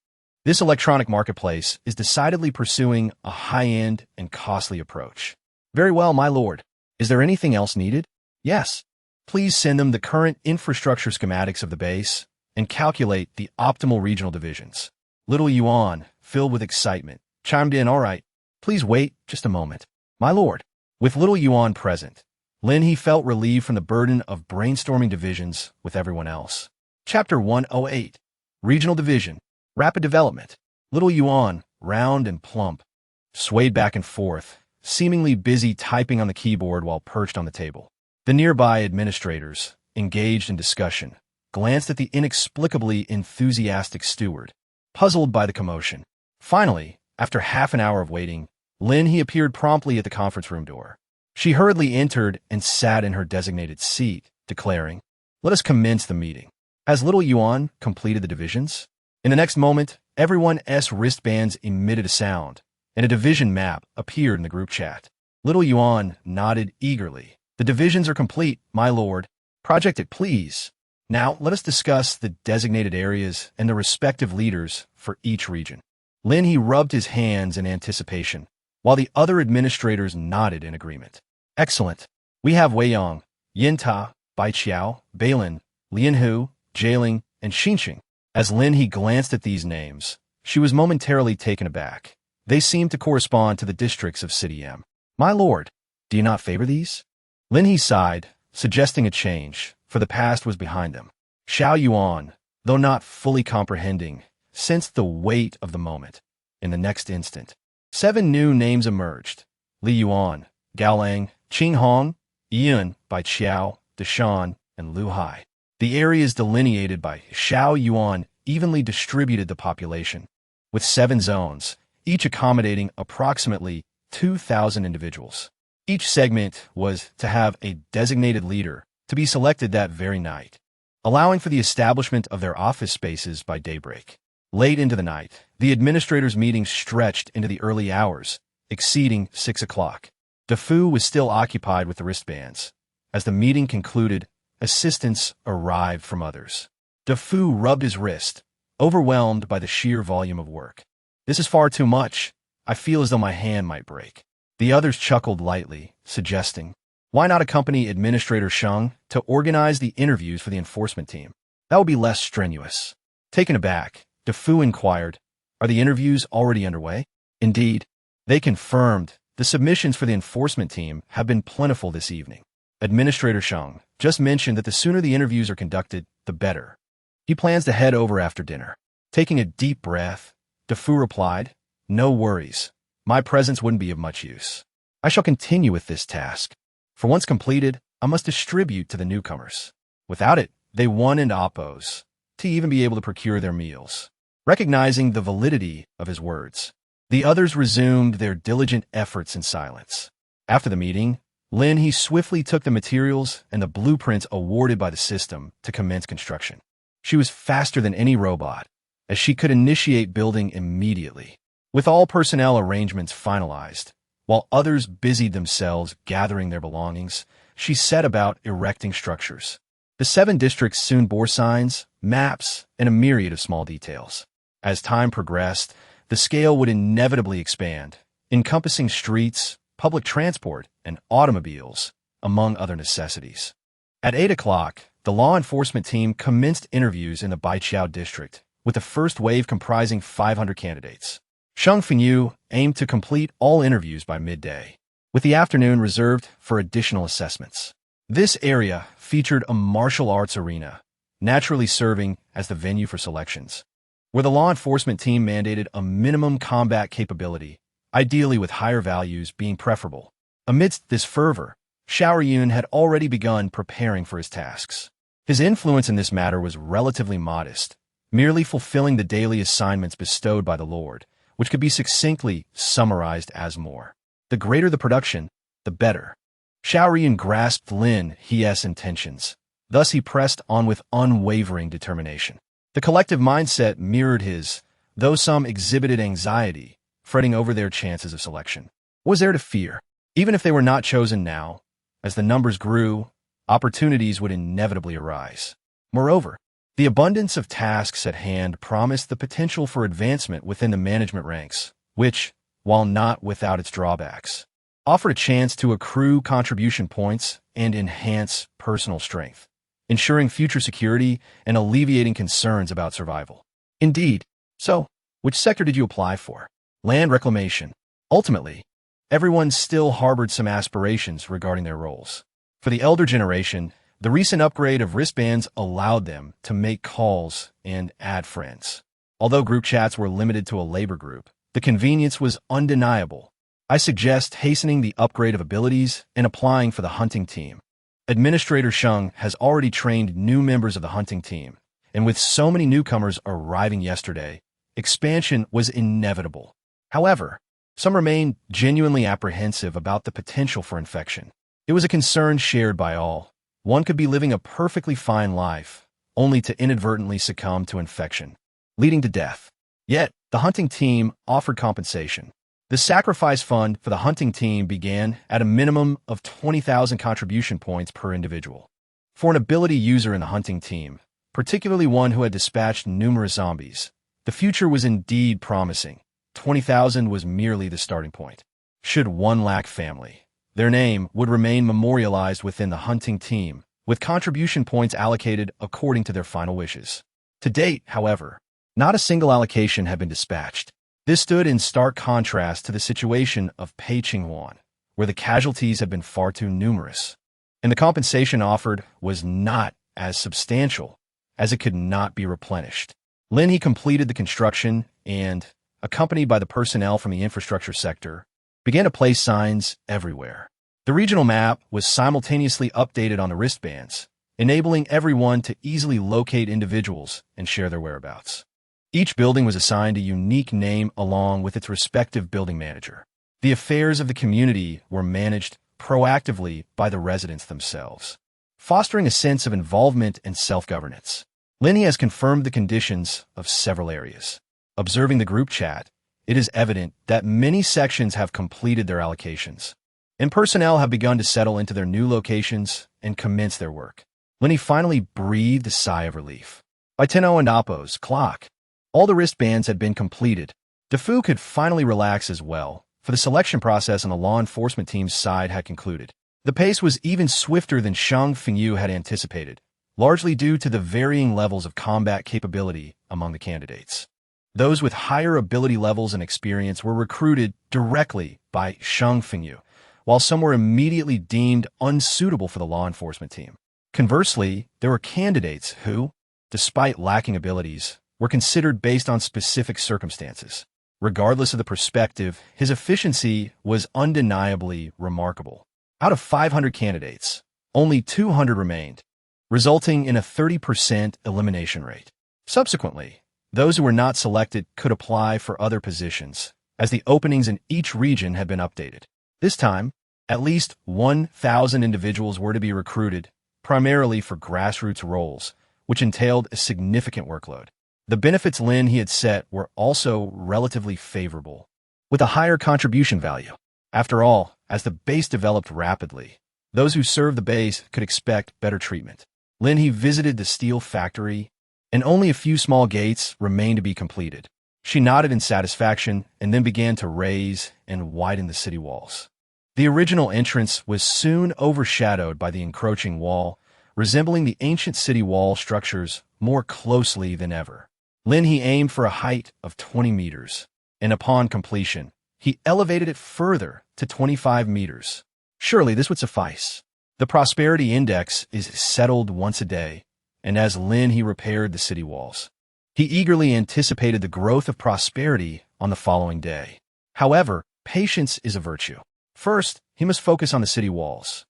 This electronic marketplace is decidedly pursuing a high-end and costly approach. Very well, my lord. Is there anything else needed? Yes. Please send them the current infrastructure schematics of the base and calculate the optimal regional divisions. Little Yuan, filled with excitement, chimed in, all right. Please wait just a moment. My lord. With little Yuan present, Lin He felt relieved from the burden of brainstorming divisions with everyone else. Chapter 108. Regional Division. Rapid Development. Little Yuan, round and plump, swayed back and forth, seemingly busy typing on the keyboard while perched on the table. The nearby administrators, engaged in discussion, glanced at the inexplicably enthusiastic steward, puzzled by the commotion. Finally, after half an hour of waiting, Lin He appeared promptly at the conference room door. She hurriedly entered and sat in her designated seat, declaring, "Let us commence the meeting." As little Yuan completed the divisions, in the next moment, everyone's wristbands emitted a sound, and a division map appeared in the group chat. Little Yuan nodded eagerly. The divisions are complete, my lord. Project it, please. Now, let us discuss the designated areas and the respective leaders for each region. Lin He rubbed his hands in anticipation, while the other administrators nodded in agreement. Excellent. We have Weiyang, Yinta, Baiqiao, Bailin, Lin He, Jailing, and Xinxing. As Lin He glanced at these names, she was momentarily taken aback. They seemed to correspond to the districts of City M. My lord, do you not favor these? Lin He sighed, suggesting a change, for the past was behind them. Xiao Yuan, though not fully comprehending, sensed the weight of the moment. In the next instant, 7 new names emerged. Li Yuan, Gao Lang, Qing Hong, Yun, Baiqiao, Deshan, and Lu Hai. The areas delineated by Xiao Yuan evenly distributed the population, with 7 zones, each accommodating approximately 2,000 individuals. Each segment was to have a designated leader to be selected that very night, allowing for the establishment of their office spaces by daybreak. Late into the night, the administrators' meeting stretched into the early hours, exceeding 6 o'clock. Dafu was still occupied with the wristbands. As the meeting concluded, assistance arrived from others. Dafu rubbed his wrist, overwhelmed by the sheer volume of work. This is far too much. I feel as though my hand might break. The others chuckled lightly, suggesting, why not accompany Administrator Sheng to organize the interviews for the enforcement team? That would be less strenuous. Taken aback, DeFu inquired, "Are the interviews already underway?" Indeed, they confirmed the submissions for the enforcement team have been plentiful this evening. Administrator Sheng just mentioned that the sooner the interviews are conducted, the better. He plans to head over after dinner. Taking a deep breath, DeFu replied, "No worries. My presence wouldn't be of much use. I shall continue with this task. For once completed, I must distribute to the newcomers. Without it, they won and oppose, to even be able to procure their meals." Recognizing the validity of his words, the others resumed their diligent efforts in silence. After the meeting, Lin He swiftly took the materials and the blueprints awarded by the system to commence construction. She was faster than any robot, as she could initiate building immediately. With all personnel arrangements finalized, while others busied themselves gathering their belongings, she set about erecting structures. The 7 districts soon bore signs, maps, and a myriad of small details. As time progressed, the scale would inevitably expand, encompassing streets, public transport, and automobiles, among other necessities. At 8 o'clock, the law enforcement team commenced interviews in the base.A district, with the first wave comprising 500 candidates. Sheng Fengyu aimed to complete all interviews by midday, with the afternoon reserved for additional assessments. This area featured a martial arts arena, naturally serving as the venue for selections, where the law enforcement team mandated a minimum combat capability, ideally with higher values being preferable. Amidst this fervor, Xiaoyun had already begun preparing for his tasks. His influence in this matter was relatively modest, merely fulfilling the daily assignments bestowed by the Lord, which could be succinctly summarized as more. The greater the production, the better. Xiaoyun grasped Lin He's intentions. Thus he pressed on with unwavering determination. The collective mindset mirrored his, though some exhibited anxiety, fretting over their chances of selection. What was there to fear? Even if they were not chosen now, as the numbers grew, opportunities would inevitably arise. Moreover, the abundance of tasks at hand promised the potential for advancement within the management ranks, which, while not without its drawbacks, offered a chance to accrue contribution points and enhance personal strength, ensuring future security and alleviating concerns about survival. Indeed. So, which sector did you apply for? Land reclamation. Ultimately, everyone still harbored some aspirations regarding their roles. For the elder generation, the recent upgrade of wristbands allowed them to make calls and add friends. Although group chats were limited to a labor group, the convenience was undeniable. I suggest hastening the upgrade of abilities and applying for the hunting team. Administrator Sheng has already trained new members of the hunting team, and with so many newcomers arriving yesterday, expansion was inevitable. However, some remained genuinely apprehensive about the potential for infection. It was a concern shared by all. One could be living a perfectly fine life, only to inadvertently succumb to infection, leading to death. Yet, the hunting team offered compensation. The sacrifice fund for the hunting team began at a minimum of 20,000 contribution points per individual. For an ability user in the hunting team, particularly one who had dispatched numerous zombies, the future was indeed promising. 20,000 was merely the starting point. Should one lack family, their name would remain memorialized within the hunting team, with contribution points allocated according to their final wishes. To date, however, not a single allocation had been dispatched. This stood in stark contrast to the situation of Pei Qinghuan, where the casualties had been far too numerous, and the compensation offered was not as substantial as it could not be replenished. Lin He completed the construction and, accompanied by the personnel from the infrastructure sector, began to place signs everywhere. The regional map was simultaneously updated on the wristbands, enabling everyone to easily locate individuals and share their whereabouts. Each building was assigned a unique name along with its respective building manager. The affairs of the community were managed proactively by the residents themselves, fostering a sense of involvement and self-governance. Lin He has confirmed the conditions of several areas. Observing the group chat, it is evident that many sections have completed their allocations, and personnel have begun to settle into their new locations and commence their work. Lin He finally breathed a sigh of relief. By 10:00 and Oppo's clock, all the wristbands had been completed. DeFu could finally relax as well, for the selection process on the law enforcement team's side had concluded. The pace was even swifter than Sheng Fengyu had anticipated, largely due to the varying levels of combat capability among the candidates. Those with higher ability levels and experience were recruited directly by Shang Fengyu, while some were immediately deemed unsuitable for the law enforcement team. Conversely, there were candidates who, despite lacking abilities, were considered based on specific circumstances. Regardless of the perspective, his efficiency was undeniably remarkable. Out of 500 candidates, only 200 remained, resulting in a 30% elimination rate. Subsequently, those who were not selected could apply for other positions, as the openings in each region had been updated. This time, at least 1,000 individuals were to be recruited, primarily for grassroots roles, which entailed a significant workload. The benefits Lin He had set were also relatively favorable, with a higher contribution value. After all, as the base developed rapidly, those who served the base could expect better treatment. Lin He visited the steel factory, and only a few small gates remained to be completed. She nodded in satisfaction and then began to raise and widen the city walls. The original entrance was soon overshadowed by the encroaching wall, resembling the ancient city wall structures more closely than ever. Lin He aimed for a height of 20 meters, and upon completion, he elevated it further to 25 meters. Surely this would suffice. The prosperity index is settled once a day, and as Lin He repaired the city walls, he eagerly anticipated the growth of prosperity on the following day. However, patience is a virtue. First, he must focus on the city walls.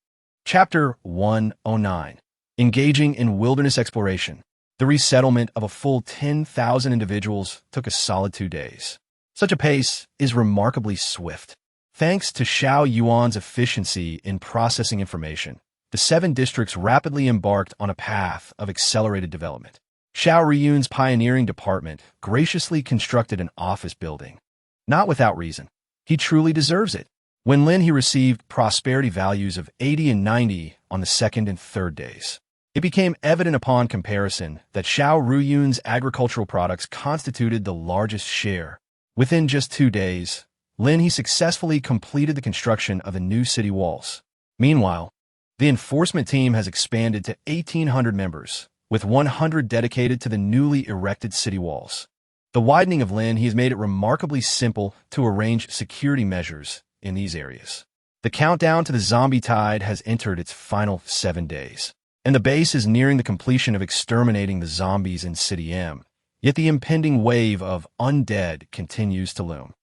Chapter 109. Engaging in wilderness exploration. The resettlement of a full 10,000 individuals took a solid 2 days. Such a pace is remarkably swift. Thanks to Xiao Yuan's efficiency in processing information, the 7 districts rapidly embarked on a path of accelerated development. Xiao Riyun's pioneering department graciously constructed an office building. Not without reason. He truly deserves it. When Lin He received prosperity values of 80 and 90 on the 2nd and 3rd days, it became evident upon comparison that Xiao Ruyun's agricultural products constituted the largest share. Within just 2 days, Lin He successfully completed the construction of the new city walls. Meanwhile, the enforcement team has expanded to 1,800 members, with 100 dedicated to the newly erected city walls. The widening of Lin He has made it remarkably simple to arrange security measures in these areas. The countdown to the zombie tide has entered its final 7 days, and the base is nearing the completion of exterminating the zombies in City M, yet the impending wave of undead continues to loom.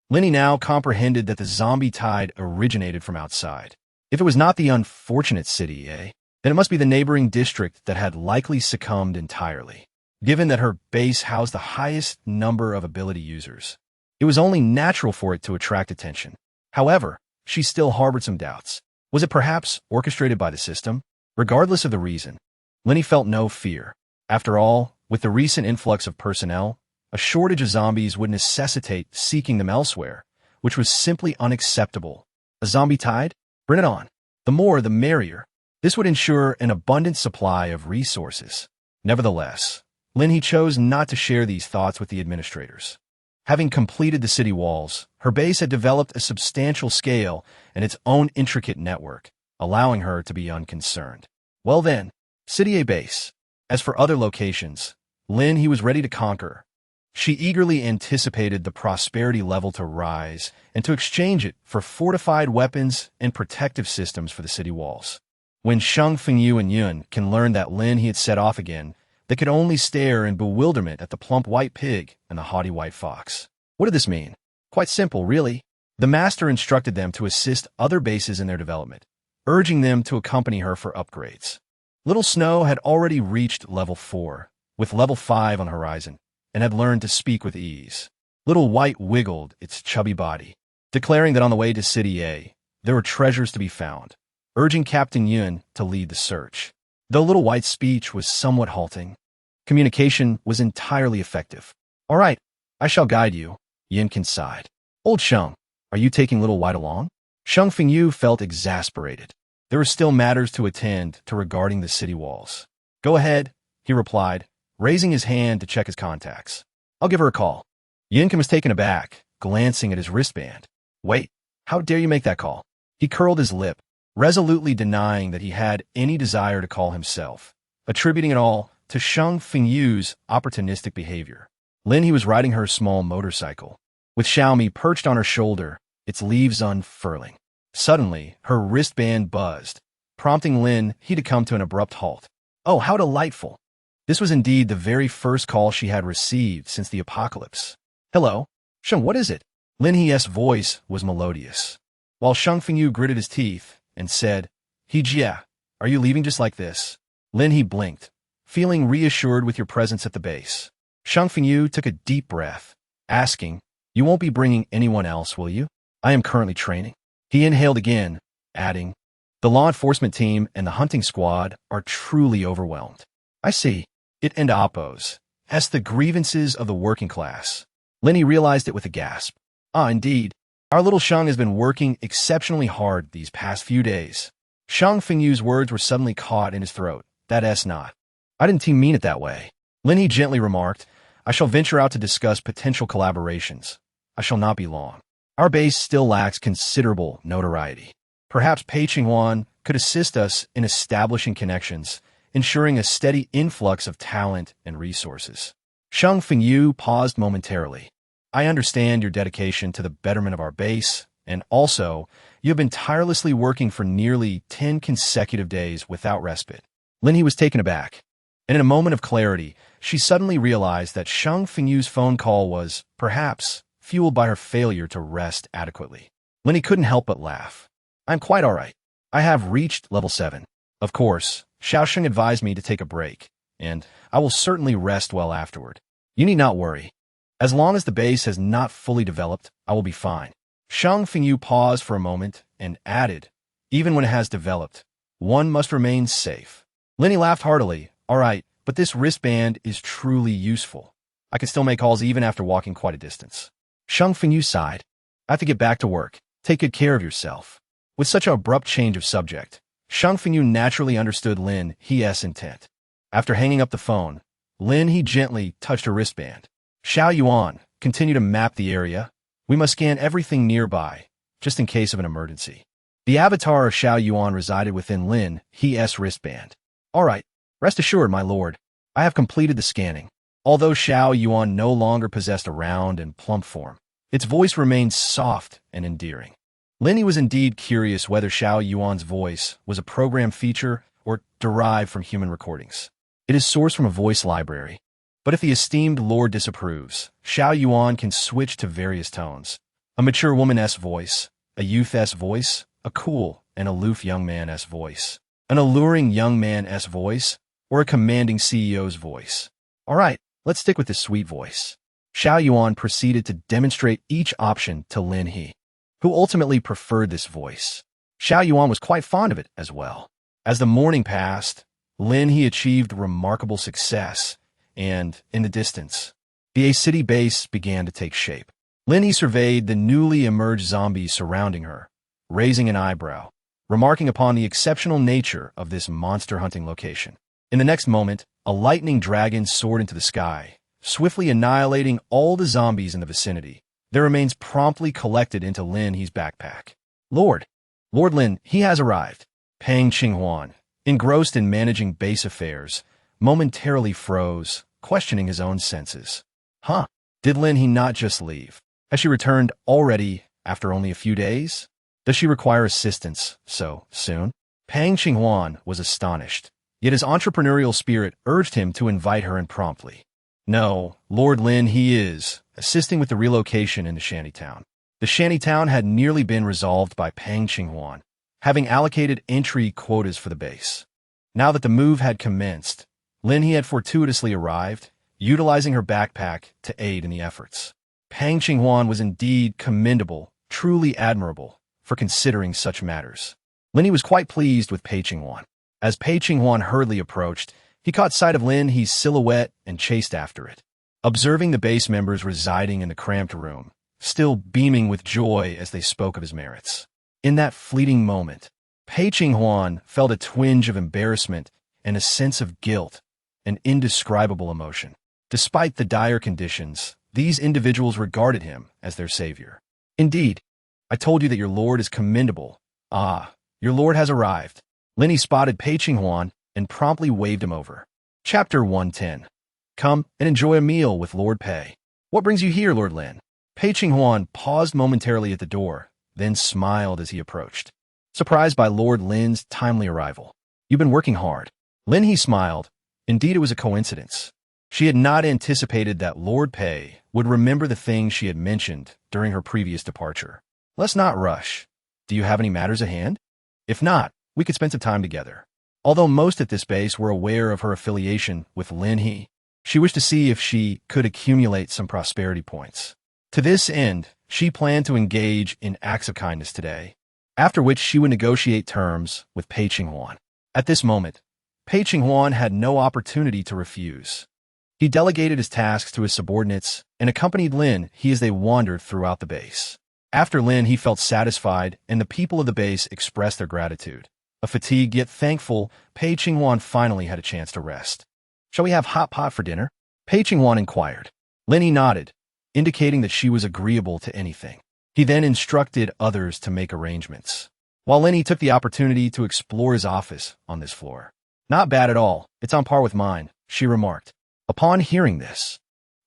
Lin He now comprehended that the zombie tide originated from outside. If it was not the unfortunate City A, then it must be the neighboring district that had likely succumbed entirely. Given that her base housed the highest number of ability users, it was only natural for it to attract attention. However, she still harbored some doubts. Was it perhaps orchestrated by the system? Regardless of the reason, Lin He felt no fear. After all, with the recent influx of personnel, a shortage of zombies would necessitate seeking them elsewhere, which was simply unacceptable. A zombie tide? Bring it on. The more, the merrier. This would ensure an abundant supply of resources. Nevertheless, Lin He chose not to share these thoughts with the administrators. Having completed the city walls, her base had developed a substantial scale and its own intricate network, allowing her to be unconcerned. Well then, City A base. As for other locations, Lin He was ready to conquer. She eagerly anticipated the prosperity level to rise and to exchange it for fortified weapons and protective systems for the city walls. When Shang Fengyu and Yun can learn that Lin He had set off again, they could only stare in bewilderment at the plump white pig and the haughty white fox. What did this mean? Quite simple, really. The master instructed them to assist other bases in their development, urging them to accompany her for upgrades. Little Snow had already reached level 4, with level 5 on the horizon, and had learned to speak with ease. Little White wiggled its chubby body, declaring that on the way to City A, there were treasures to be found, urging Captain Yun to lead the search. Though Little White's speech was somewhat halting, communication was entirely effective. All right, I shall guide you, Yun sighed. Old Sheng, are you taking Little White along? Sheng Fengyu felt exasperated. There were still matters to attend to regarding the city walls. Go ahead, he replied, raising his hand to check his contacts. I'll give her a call. Yun was taken aback, glancing at his wristband. Wait, how dare you make that call? He curled his lip, resolutely denying that he had any desire to call himself, attributing it all to Sheng Fengyu's opportunistic behavior. Lin He was riding her small motorcycle, with Xiaomi perched on her shoulder, its leaves unfurling. Suddenly, her wristband buzzed, prompting Lin He to come to an abrupt halt. Oh, how delightful! This was indeed the very first call she had received since the apocalypse. Hello? Sheng, what is it? Lin He's voice was melodious, while Sheng Fengyu gritted his teeth and said, He Jia, are you leaving just like this? Lin He blinked, feeling reassured with your presence at the base. Sheng Fengyu took a deep breath, asking, You won't be bringing anyone else, will you? I am currently training. He inhaled again, adding, The law enforcement team and the hunting squad are truly overwhelmed. I see. It and oppose. As the grievances of the working class. Lin He realized it with a gasp. Ah, indeed. Our little Sheng has been working exceptionally hard these past few days. Sheng Fengyu's words were suddenly caught in his throat. That's not. I didn't mean it that way. Lin He gently remarked, I shall venture out to discuss potential collaborations. I shall not be long. Our base still lacks considerable notoriety. Perhaps Pei Qinghuan could assist us in establishing connections, ensuring a steady influx of talent and resources. Sheng Fengyu paused momentarily. I understand your dedication to the betterment of our base, and also, you have been tirelessly working for nearly 10 consecutive days without respite. Lin He was taken aback, and in a moment of clarity, she suddenly realized that Sheng Fengyu's phone call was, perhaps, fueled by her failure to rest adequately. Lin He couldn't help but laugh. I'm quite all right. I have reached level 7. Of course, Xiaosheng advised me to take a break, and I will certainly rest well afterward. You need not worry. As long as the base has not fully developed, I will be fine. Sheng Fengyu paused for a moment and added, Even when it has developed, one must remain safe. Lin He laughed heartily. All right, but this wristband is truly useful. I can still make calls even after walking quite a distance. Sheng Fengyu sighed. I have to get back to work. Take good care of yourself. With such an abrupt change of subject, Sheng Fengyu naturally understood Lin He's intent. After hanging up the phone, Lin He gently touched her wristband. Xiao Yuan, continue to map the area. We must scan everything nearby, just in case of an emergency. The avatar of Xiao Yuan resided within Lin He's wristband. All right, rest assured, my lord, I have completed the scanning. Although Xiao Yuan no longer possessed a round and plump form, its voice remained soft and endearing. Lin He was indeed curious whether Xiao Yuan's voice was a program feature or derived from human recordings. It is sourced from a voice library. But if the esteemed lord disapproves, Xiao Yuan can switch to various tones. A mature woman-esque voice, a youth-esque voice, a cool and aloof young man-esque voice, an alluring young man-esque voice, or a commanding CEO's voice. All right, let's stick with this sweet voice. Xiao Yuan proceeded to demonstrate each option to Lin He, who ultimately preferred this voice. Xiao Yuan was quite fond of it as well. As the morning passed, Lin He achieved remarkable success, and, in the distance, the A city base began to take shape. Lin He surveyed the newly emerged zombies surrounding her, raising an eyebrow, remarking upon the exceptional nature of this monster hunting location. In the next moment, a lightning dragon soared into the sky, swiftly annihilating all the zombies in the vicinity. Their remains promptly collected into Lin He's backpack. Lord Lin He has arrived. Pang Qinghuan, engrossed in managing base affairs, momentarily froze, questioning his own senses. Huh? Did Lin He not just leave? Has she returned already after only a few days? Does she require assistance so soon? Pang Qinghuan was astonished, yet his entrepreneurial spirit urged him to invite her in promptly. No, Lord Lin He is assisting with the relocation into Shantytown. The Shantytown had nearly been resolved by Pang Qinghuan, having allocated entry quotas for the base. Now that the move had commenced, Lin He had fortuitously arrived, utilizing her backpack to aid in the efforts. Pang Qinghuan was indeed commendable, truly admirable, for considering such matters. Lin He was quite pleased with Pei Qinghuan. As Pei Qinghuan hurriedly approached, he caught sight of Lin He's silhouette and chased after it. Observing the base members residing in the cramped room, still beaming with joy as they spoke of his merits. In that fleeting moment, Pei Qinghuan felt a twinge of embarrassment and a sense of guilt, an indescribable emotion. Despite the dire conditions, these individuals regarded him as their savior. Indeed, I told you that your lord is commendable. Ah, your lord has arrived. Lin He spotted Pei Qinghuan and promptly waved him over. Chapter 110. Come and enjoy a meal with Lord Pei. What brings you here, Lord Lin? Pei Qinghuan paused momentarily at the door, then smiled as he approached, surprised by Lord Lin's timely arrival. You've been working hard. Lin He smiled. Indeed, it was a coincidence. She had not anticipated that Lord Pei would remember the things she had mentioned during her previous departure. Let's not rush. Do you have any matters at hand? If not, we could spend some time together. Although most at this base were aware of her affiliation with Lin He, she wished to see if she could accumulate some prosperity points. To this end, she planned to engage in acts of kindness today, after which she would negotiate terms with Pei Qinghuan. At this moment, Pei Qinghuan had no opportunity to refuse. He delegated his tasks to his subordinates and accompanied Lin He as they wandered throughout the base. After Lin He felt satisfied and the people of the base expressed their gratitude. A fatigued yet thankful Pei Qinghuan finally had a chance to rest. Shall we have hot pot for dinner? Pei Qinghuan inquired. Lin He nodded, indicating that she was agreeable to anything. He then instructed others to make arrangements, while Lin He took the opportunity to explore his office on this floor. Not bad at all. It's on par with mine, she remarked. Upon hearing this,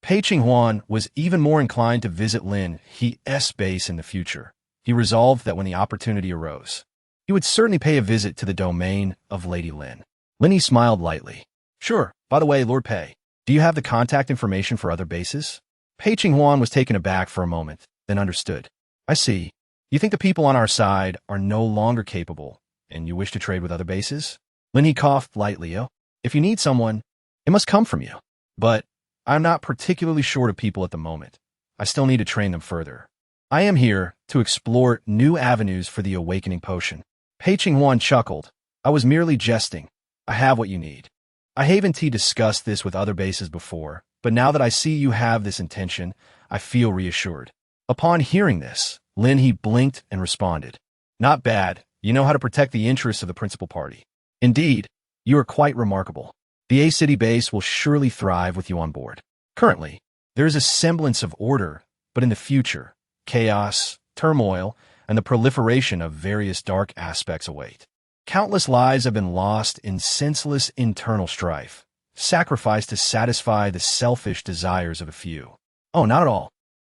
Pei Qinghuan was even more inclined to visit Lin He's base in the future. He resolved that when the opportunity arose, he would certainly pay a visit to the domain of Lady Lin. Lin He smiled lightly. Sure. By the way, Lord Pei, do you have the contact information for other bases? Pei Qinghuan was taken aback for a moment, then understood. I see. You think the people on our side are no longer capable, and you wish to trade with other bases? Lin He coughed lightly. Oh, if you need someone, it must come from you. But I'm not particularly short of people at the moment. I still need to train them further. I am here to explore new avenues for the awakening potion. Pei Qinghuan chuckled. I was merely jesting. I have what you need. I haven't discussed this with other bases before, but now that I see you have this intention, I feel reassured. Upon hearing this, Lin He blinked and responded. Not bad. You know how to protect the interests of the principal party. Indeed, you are quite remarkable. The A City base will surely thrive with you on board. Currently, there is a semblance of order, but in the future, chaos, turmoil, and the proliferation of various dark aspects await. Countless lives have been lost in senseless internal strife, sacrificed to satisfy the selfish desires of a few. Oh, not at all.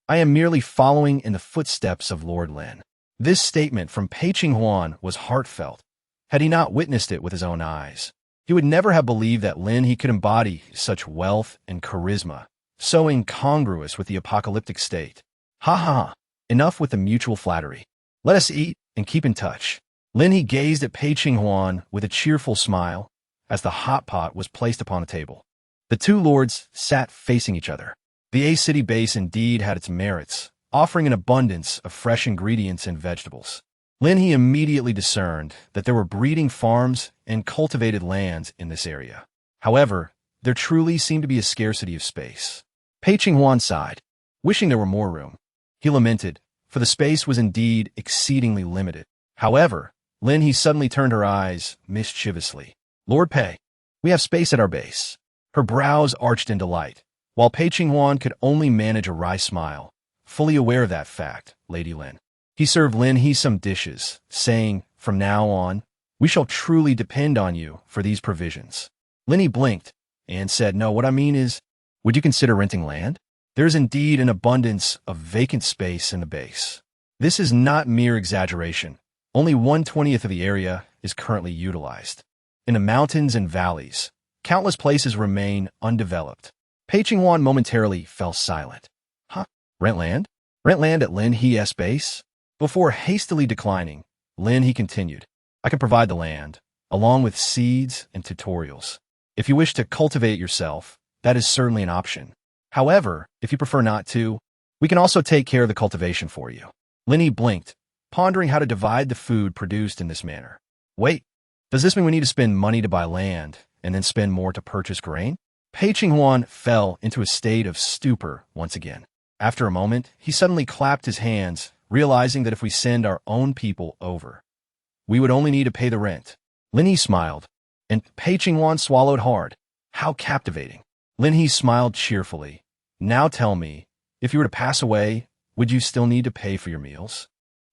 I am merely following in the footsteps of Lord Lin. This statement from Pei Qinghuan was heartfelt. Had he not witnessed it with his own eyes, he would never have believed that Lin He could embody such wealth and charisma, so incongruous with the apocalyptic state. Ha ha ha. Enough with the mutual flattery. Let us eat and keep in touch. Lin He gazed at Pei Qinghuan with a cheerful smile as the hot pot was placed upon the table. The two lords sat facing each other. The A City base indeed had its merits, offering an abundance of fresh ingredients and vegetables. Lin He immediately discerned that there were breeding farms and cultivated lands in this area. However, there truly seemed to be a scarcity of space. Pei Qinghuan sighed, wishing there were more room. He lamented, for the space was indeed exceedingly limited. However, Lin He suddenly turned her eyes mischievously. Lord Pei, we have space at our base. Her brows arched in delight, while Pei Qinghuan could only manage a wry smile, fully aware of that fact, Lady Lin. He served Lin He some dishes, saying, from now on, we shall truly depend on you for these provisions. Lin He blinked and said, no, what I mean is, would you consider renting land? There is indeed an abundance of vacant space in the base. This is not mere exaggeration. Only 1/20th of the area is currently utilized. In the mountains and valleys, countless places remain undeveloped. Pei Qinghuan momentarily fell silent. Huh? Rent land? Rent land at Lin He's base? Before hastily declining, Lin He continued, I can provide the land, along with seeds and tutorials. If you wish to cultivate yourself, that is certainly an option. However, if you prefer not to, we can also take care of the cultivation for you. Lin He blinked, pondering how to divide the food produced in this manner. Wait, does this mean we need to spend money to buy land and then spend more to purchase grain? Pei Qinghuan fell into a state of stupor once again. After a moment, he suddenly clapped his hands, realizing that if we send our own people over, we would only need to pay the rent. Lin He smiled, and Pei Qinghuan swallowed hard. How captivating. Lin He smiled cheerfully. Now tell me, if you were to pass away, would you still need to pay for your meals?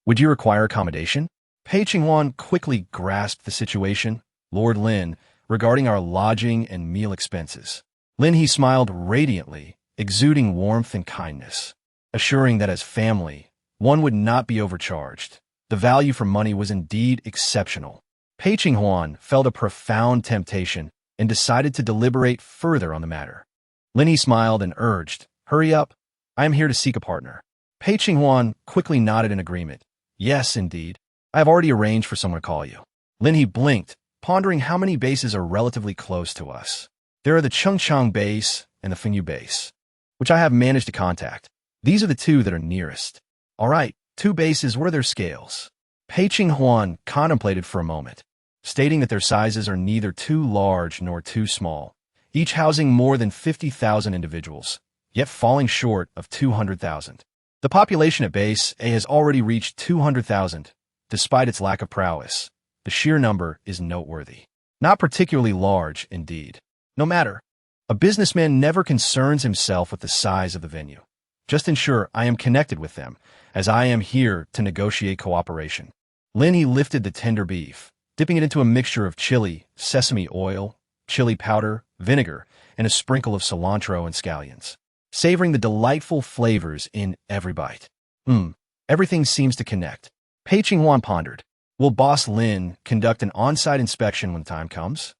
Would you require accommodation? Pei Qinghuan quickly grasped the situation. Lord Lin, regarding our lodging and meal expenses, Lin He smiled radiantly, exuding warmth and kindness, assuring that as family, one would not be overcharged. The value for money was indeed exceptional. Pei Qinghuan felt a profound temptation and decided to deliberate further on the matter. Lin He smiled and urged, "Hurry up. I am here to seek a partner." Pei Qinghuan quickly nodded in agreement. "Yes, indeed. I have already arranged for someone to call you." Lin He blinked, pondering how many bases are relatively close to us. There are the Chengcheng base and the Fengyu base, which I have managed to contact. These are the two that are nearest. All right, two bases, what are their scales? Pei Qinghuan contemplated for a moment, stating that their sizes are neither too large nor too small, each housing more than 50,000 individuals, yet falling short of 200,000. The population at base.A has already reached 200,000, despite its lack of prowess. The sheer number is noteworthy. Not particularly large, indeed. No matter. A businessman never concerns himself with the size of the venue. Just ensure I am connected with them, as I am here to negotiate cooperation. Lin He lifted the tender beef, dipping it into a mixture of chili, sesame oil, chili powder, vinegar, and a sprinkle of cilantro and scallions, savoring the delightful flavors in every bite. Everything seems to connect. Pei Qinghuan pondered. Will Boss Lin conduct an on-site inspection when the time comes?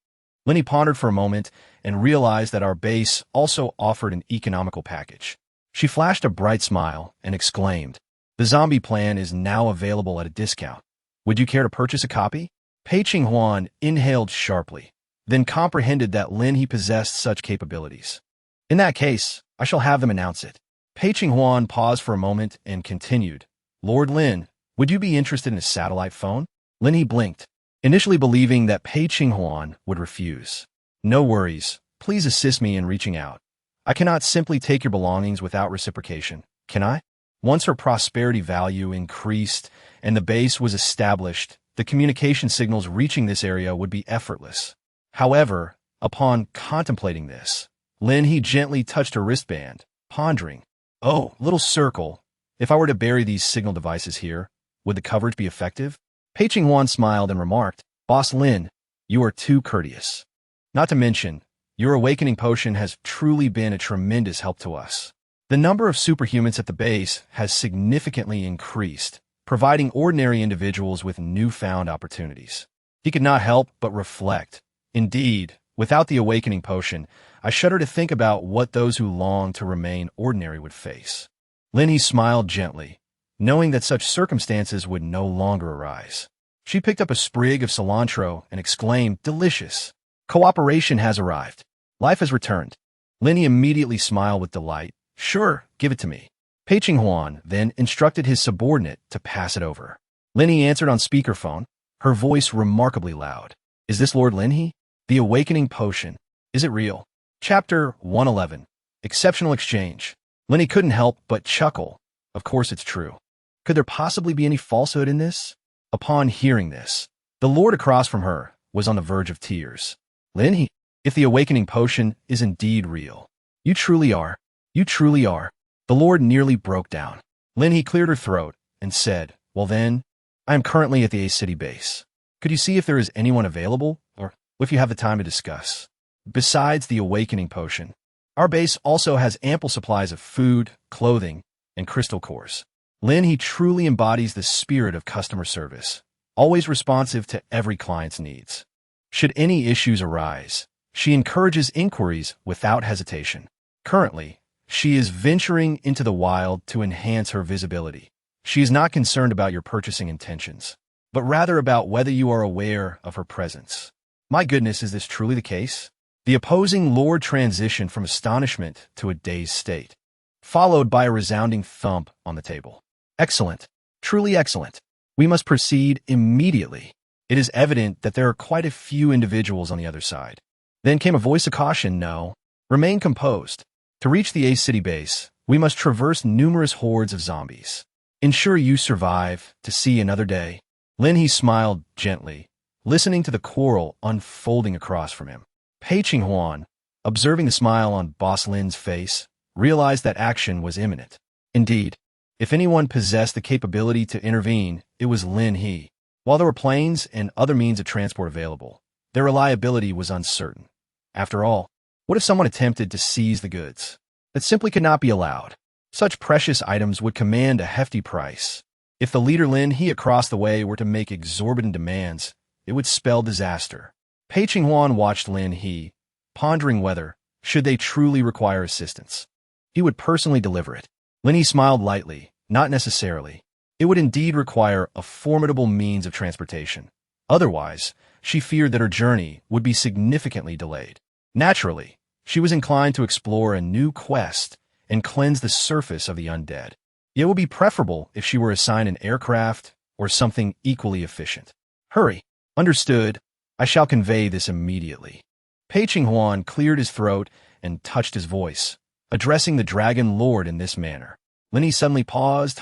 Lin He pondered for a moment and realized that our base also offered an economical package. She flashed a bright smile and exclaimed, "The zombie plan is now available at a discount. Would you care to purchase a copy?" Pei Qinghuan inhaled sharply, then comprehended that Lin He possessed such capabilities. "In that case, I shall have them announce it." Pei Qinghuan paused for a moment and continued, "Lord Lin, would you be interested in a satellite phone?" Lin He blinked, initially believing that Pei Qinghuan would refuse. "No worries. Please assist me in reaching out. I cannot simply take your belongings without reciprocation, can I?" Once her prosperity value increased and the base was established, the communication signals reaching this area would be effortless. However, upon contemplating this, Lin He gently touched her wristband, pondering, "Oh, little circle, if I were to bury these signal devices here, would the coverage be effective?" Pei Qinghuan smiled and remarked, "Boss Lin, you are too courteous. Not to mention, your awakening potion has truly been a tremendous help to us. The number of superhumans at the base has significantly increased, providing ordinary individuals with newfound opportunities." He could not help but reflect. Indeed, without the awakening potion, I shudder to think about what those who long to remain ordinary would face. Lin He smiled gently, knowing that such circumstances would no longer arise. She picked up a sprig of cilantro and exclaimed, "Delicious! Cooperation has arrived. Life has returned." Lin He immediately smiled with delight. "Sure, give it to me." Pei Qinghuan then instructed his subordinate to pass it over. Lin He answered on speakerphone, her voice remarkably loud. "Is this Lord Lin He? The awakening potion. Is it real?" Chapter 111. Exceptional Exchange. Lin He couldn't help but chuckle. Of course it's true. Could there possibly be any falsehood in this? Upon hearing this, the lord across from her was on the verge of tears. "Lin He, if the awakening potion is indeed real, you truly are. You truly are." The lord nearly broke down. Lin He cleared her throat and said, "Well then, I am currently at the A City base. Could you see if there is anyone available, or if you have the time to discuss? Besides the awakening potion, our base also has ample supplies of food, clothing, and crystal cores." Lin He truly embodies the spirit of customer service, always responsive to every client's needs. Should any issues arise, she encourages inquiries without hesitation. Currently, she is venturing into the wild to enhance her visibility. She is not concerned about your purchasing intentions, but rather about whether you are aware of her presence. My goodness, is this truly the case? The opposing lord transitioned from astonishment to a dazed state, followed by a resounding thump on the table. "Excellent. Truly excellent. We must proceed immediately. It is evident that there are quite a few individuals on the other side." Then came a voice of caution. "No. Remain composed. To reach the A City base, we must traverse numerous hordes of zombies. Ensure you survive to see another day." Lin He smiled gently, listening to the quarrel unfolding across from him. Pei Qinghuan, observing the smile on Boss Lin's face, realized that action was imminent. Indeed, if anyone possessed the capability to intervene, it was Lin He. While there were planes and other means of transport available, their reliability was uncertain. After all, What if someone attempted to seize the goods? That simply could not be allowed. Such precious items would command a hefty price. If the leader Lin He across the way were to make exorbitant demands, it would spell disaster. Pei Qinghuan watched Lin He, pondering whether, should they truly require assistance, he would personally deliver it. Lin He smiled lightly, not necessarily. It would indeed require a formidable means of transportation. Otherwise, she feared that her journey would be significantly delayed. Naturally, she was inclined to explore a new quest and cleanse the surface of the undead. It would be preferable if she were assigned an aircraft or something equally efficient. Hurry. Understood. I shall convey this immediately. Pei Qinghuan cleared his throat and touched his voice, addressing the Dragon Lord in this manner. Lin He suddenly paused.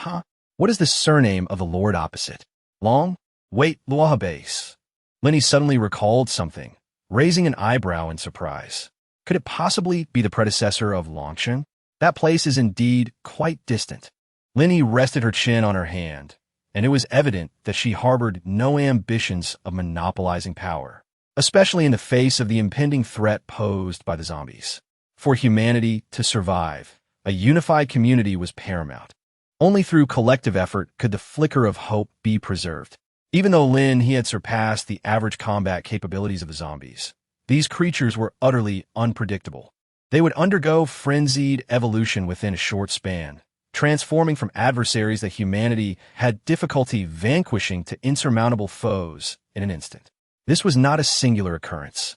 What is the surname of the lord opposite? Long? Wait, base. Lin He suddenly recalled something, raising an eyebrow in surprise. Could it possibly be the predecessor of Longshan? That place is indeed quite distant. Lin He rested her chin on her hand, and it was evident that she harbored no ambitions of monopolizing power, especially in the face of the impending threat posed by the zombies. For humanity to survive, a unified community was paramount. Only through collective effort could the flicker of hope be preserved. Even though Lin He had surpassed the average combat capabilities of the zombies, these creatures were utterly unpredictable. They would undergo frenzied evolution within a short span, transforming from adversaries that humanity had difficulty vanquishing to insurmountable foes in an instant. This was not a singular occurrence.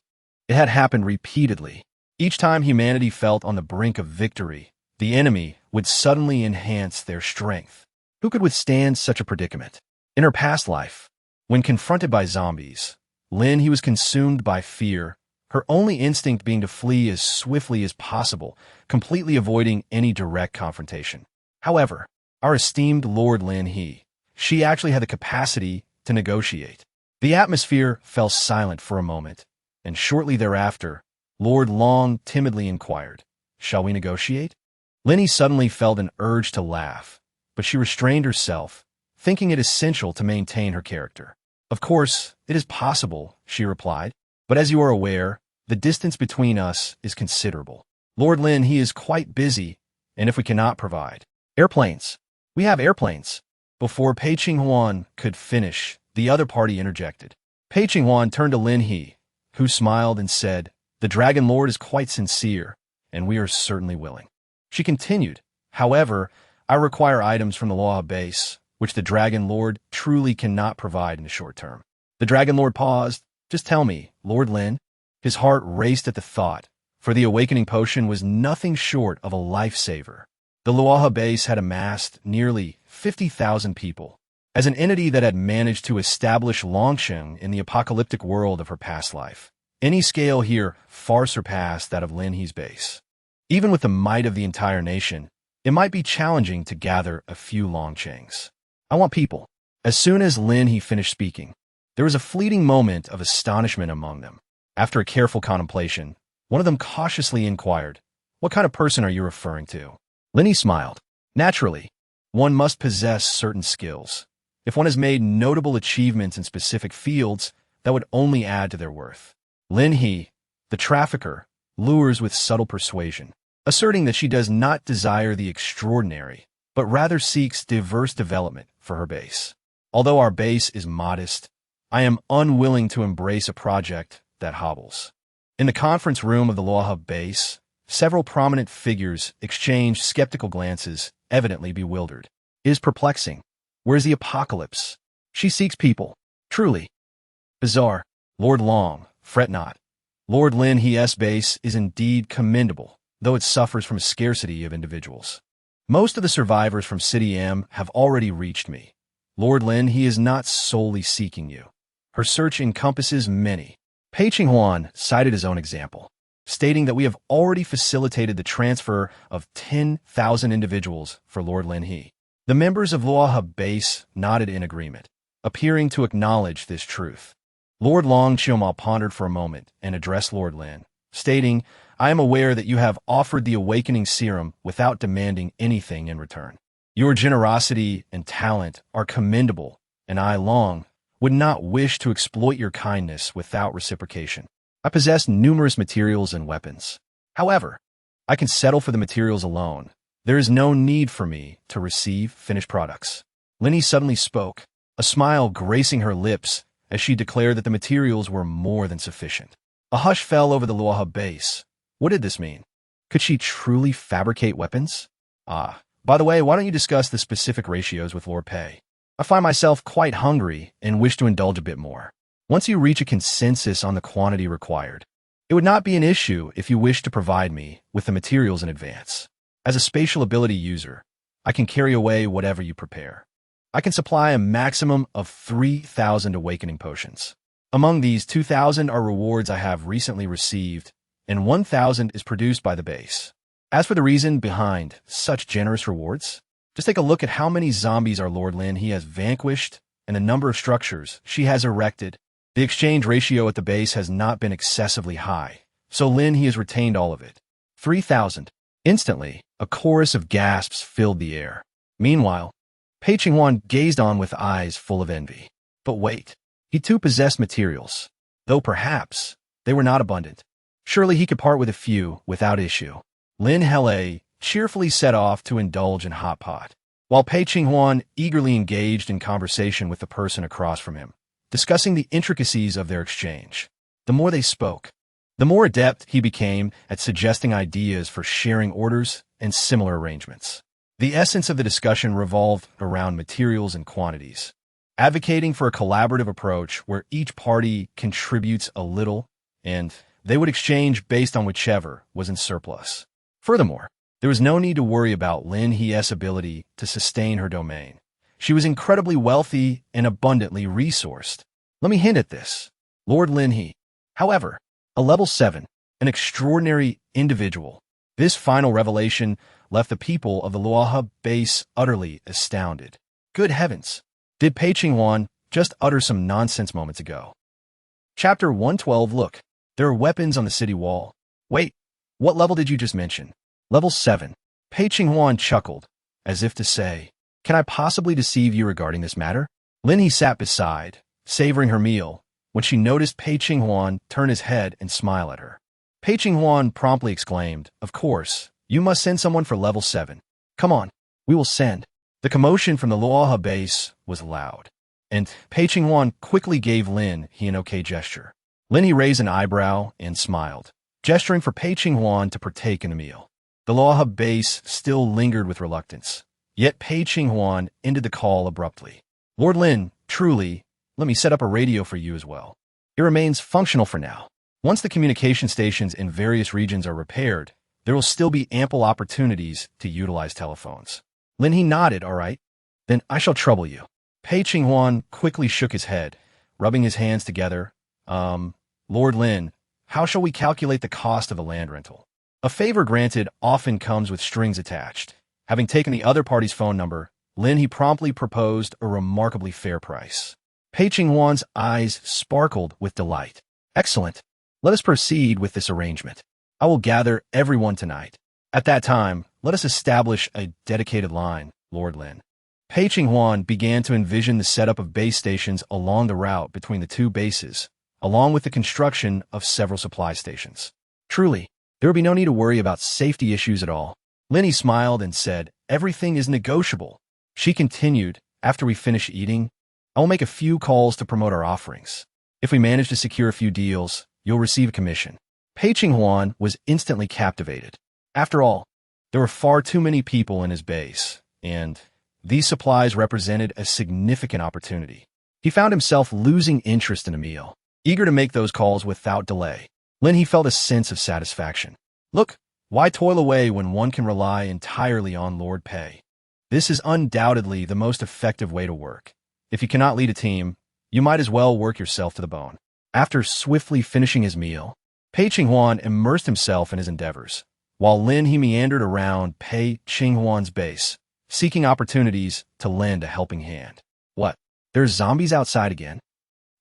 It had happened repeatedly. Each time humanity felt on the brink of victory, the enemy would suddenly enhance their strength. Who could withstand such a predicament? In her past life, when confronted by zombies, Lin He was consumed by fear, her only instinct being to flee as swiftly as possible, completely avoiding any direct confrontation. However, our esteemed Lord Lin He, she actually had the capacity to negotiate. The atmosphere fell silent for a moment, and shortly thereafter, Lord Long timidly inquired, "Shall we negotiate?" Lin He suddenly felt an urge to laugh, but she restrained herself, thinking it essential to maintain her character. "Of course, it is possible," she replied, "but as you are aware, the distance between us is considerable. Lord Lin He is quite busy, and if we cannot provide airplanes, we have airplanes." Before Pei Qinghuan could finish, the other party interjected. Pei Qinghuan turned to Lin He, who smiled and said, "The Dragon Lord is quite sincere, and we are certainly willing." She continued, "However, I require items from the base, which the Dragon Lord truly cannot provide in the short term." The Dragon Lord paused. "Just tell me, Lord Lin." His heart raced at the thought, for the awakening potion was nothing short of a lifesaver. The base had amassed nearly 50,000 people. As an entity that had managed to establish Longshan in the apocalyptic world of her past life, any scale here far surpassed that of Lin He's base. Even with the might of the entire nation, it might be challenging to gather a few Longshangs. "I want people." As soon as Lin He finished speaking, there was a fleeting moment of astonishment among them. After a careful contemplation, one of them cautiously inquired, "What kind of person are you referring to?" Lin He smiled. "Naturally, one must possess certain skills. If one has made notable achievements in specific fields, that would only add to their worth." Lin He, the trafficker, lures with subtle persuasion, asserting that she does not desire the extraordinary, but rather seeks diverse development for her base. "Although our base is modest, I am unwilling to embrace a project that hobbles." In the conference room of the base, several prominent figures exchanged skeptical glances, evidently bewildered. "It is perplexing. Where's the apocalypse? She seeks people. Truly bizarre. Lord Long, fret not. Lord Lin He's base is indeed commendable, though it suffers from a scarcity of individuals. Most of the survivors from City M have already reached me. Lord Lin He is not solely seeking you. Her search encompasses many." Pei Qinghuan cited his own example, stating that we have already facilitated the transfer of 10,000 individuals for Lord Lin He. The members of base nodded in agreement, appearing to acknowledge this truth. Lord Long Qiumo pondered for a moment and addressed Lord Lin, stating, "I am aware that you have offered the awakening serum without demanding anything in return. Your generosity and talent are commendable, and I, Long, would not wish to exploit your kindness without reciprocation. I possess numerous materials and weapons. However, I can settle for the materials alone. There is no need for me to receive finished products. Lin He suddenly spoke, a smile gracing her lips as she declared that the materials were more than sufficient. A hush fell over the Luoha base. What did this mean? Could she truly fabricate weapons? By the way, why don't you discuss the specific ratios with Lord Pei? I find myself quite hungry and wish to indulge a bit more. Once you reach a consensus on the quantity required, it would not be an issue if you wish to provide me with the materials in advance. As a spatial ability user, I can carry away whatever you prepare. I can supply a maximum of 3,000 awakening potions. Among these, 2,000 are rewards I have recently received, and 1,000 is produced by the base. As for the reason behind such generous rewards, just take a look at how many zombies our Lord Lin He has vanquished and the number of structures she has erected. The exchange ratio at the base has not been excessively high, so Lin He has retained all of it. 3,000. Instantly, a chorus of gasps filled the air. Meanwhile, Pei Qinghuan gazed on with eyes full of envy. But wait, he too possessed materials, though perhaps they were not abundant. Surely he could part with a few without issue. Lin He cheerfully set off to indulge in hot pot, while Pei Qinghuan eagerly engaged in conversation with the person across from him, discussing the intricacies of their exchange. The more they spoke, the more adept he became at suggesting ideas for sharing orders and similar arrangements. The essence of the discussion revolved around materials and quantities, advocating for a collaborative approach where each party contributes a little and they would exchange based on whichever was in surplus. Furthermore, there was no need to worry about Lin He's ability to sustain her domain. She was incredibly wealthy and abundantly resourced. Let me hint at this. Lord Lin He, however, a level 7, an extraordinary individual. This final revelation left the people of the Luoha base utterly astounded. Good heavens! Did Pei Qinghuan just utter some nonsense moments ago? Chapter 112. Look, there are weapons on the city wall. Wait, what level did you just mention? Level 7. Pei Qinghuan chuckled, as if to say, can I possibly deceive you regarding this matter? Lin He sat beside, savoring her meal, when she noticed Pei Qinghuan turn his head and smile at her. Pei Qinghuan promptly exclaimed, of course, you must send someone for level 7. Come on, we will send. The commotion from the Luoha base was loud, and Pei Qinghuan quickly gave Lin He an okay gesture. Lin He raised an eyebrow and smiled, gesturing for Pei Qinghuan to partake in the meal. The Luoha base still lingered with reluctance, yet Pei Qinghuan ended the call abruptly. Lord Lin, truly, let me set up a radio for you as well. It remains functional for now. Once the communication stations in various regions are repaired, there will still be ample opportunities to utilize telephones. Lin He nodded, all right. Then I shall trouble you. Pei Qinghuan quickly shook his head, rubbing his hands together. Lord Lin, how shall we calculate the cost of a land rental? A favor granted often comes with strings attached. Having taken the other party's phone number, Lin He promptly proposed a remarkably fair price. Pei Qinghuan's eyes sparkled with delight. Excellent. Let us proceed with this arrangement. I will gather everyone tonight. At that time, let us establish a dedicated line, Lord Lin. Pei Qinghuan began to envision the setup of base stations along the route between the two bases, along with the construction of several supply stations. Truly, there would be no need to worry about safety issues at all. Lin He smiled and said, everything is negotiable. She continued, after we finish eating, I will make a few calls to promote our offerings. If we manage to secure a few deals, you'll receive a commission. Pei Qinghuan was instantly captivated. After all, there were far too many people in his base, and these supplies represented a significant opportunity. He found himself losing interest in a meal, eager to make those calls without delay. Lin He felt a sense of satisfaction. Look, why toil away when one can rely entirely on Lord Pei? This is undoubtedly the most effective way to work. If you cannot lead a team, you might as well work yourself to the bone. After swiftly finishing his meal, Pei Qinghuan immersed himself in his endeavors, while Lin He meandered around Pei Qinghuan's base, seeking opportunities to lend a helping hand. What? There's zombies outside again?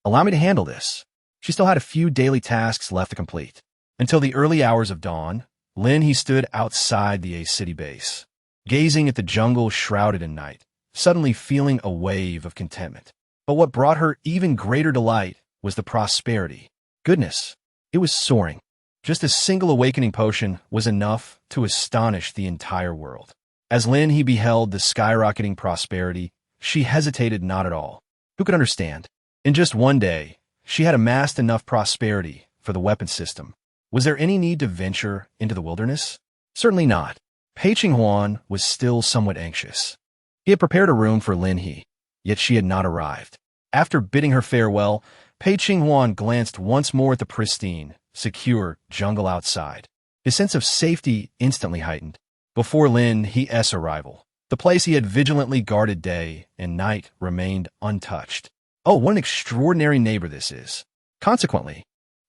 Allow me to handle this. She still had a few daily tasks left to complete. Until the early hours of dawn, Lin He stood outside the A city base, gazing at the jungle shrouded in night, suddenly feeling a wave of contentment. But what brought her even greater delight was the prosperity. Goodness, it was soaring. Just a single awakening potion was enough to astonish the entire world. As Lin He beheld the skyrocketing prosperity, she hesitated not at all. Who could understand? In just one day, she had amassed enough prosperity for the weapon system. Was there any need to venture into the wilderness? Certainly not. Pei Qinghuan was still somewhat anxious. He had prepared a room for Lin He, yet she had not arrived. After bidding her farewell, Pei Qinghuan glanced once more at the pristine, secure jungle outside. His sense of safety instantly heightened. Before Lin He's arrival, the place he had vigilantly guarded day and night remained untouched. Oh, what an extraordinary neighbor this is. Consequently,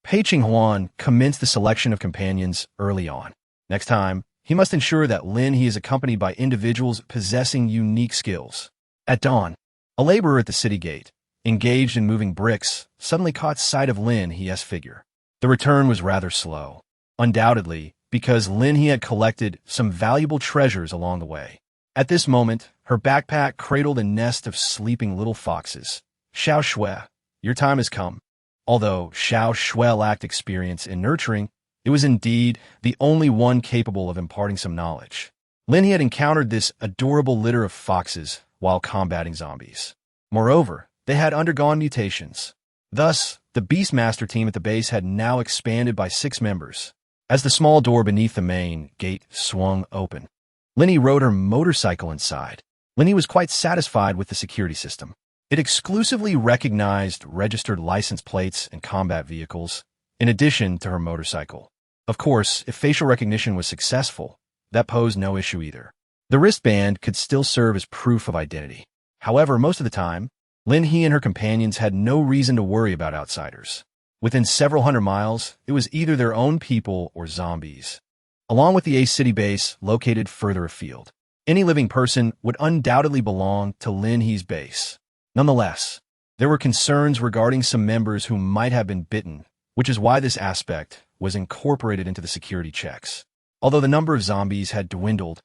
Pei Qinghuan commenced the selection of companions early on. Next time, he must ensure that Lin He is accompanied by individuals possessing unique skills. At dawn, a laborer at the city gate, engaged in moving bricks, suddenly caught sight of Lin He's figure. The return was rather slow, undoubtedly because Lin He had collected some valuable treasures along the way. At this moment, her backpack cradled a nest of sleeping little foxes. Xiao Shui, your time has come. Although Xiao Shui lacked experience in nurturing, it was indeed the only one capable of imparting some knowledge. Lin He had encountered this adorable litter of foxes while combating zombies. Moreover, they had undergone mutations. Thus, the Beastmaster team at the base had now expanded by 6 members. As the small door beneath the main gate swung open, Lin He rode her motorcycle inside. Lin He was quite satisfied with the security system. It exclusively recognized registered license plates and combat vehicles, in addition to her motorcycle. Of course, if facial recognition was successful, that posed no issue either. The wristband could still serve as proof of identity. However, most of the time, Lin He and her companions had no reason to worry about outsiders. Within several hundred miles, it was either their own people or zombies. Along with the A city base located further afield, any living person would undoubtedly belong to Lin He's base. Nonetheless, there were concerns regarding some members who might have been bitten, which is why this aspect was incorporated into the security checks. Although the number of zombies had dwindled,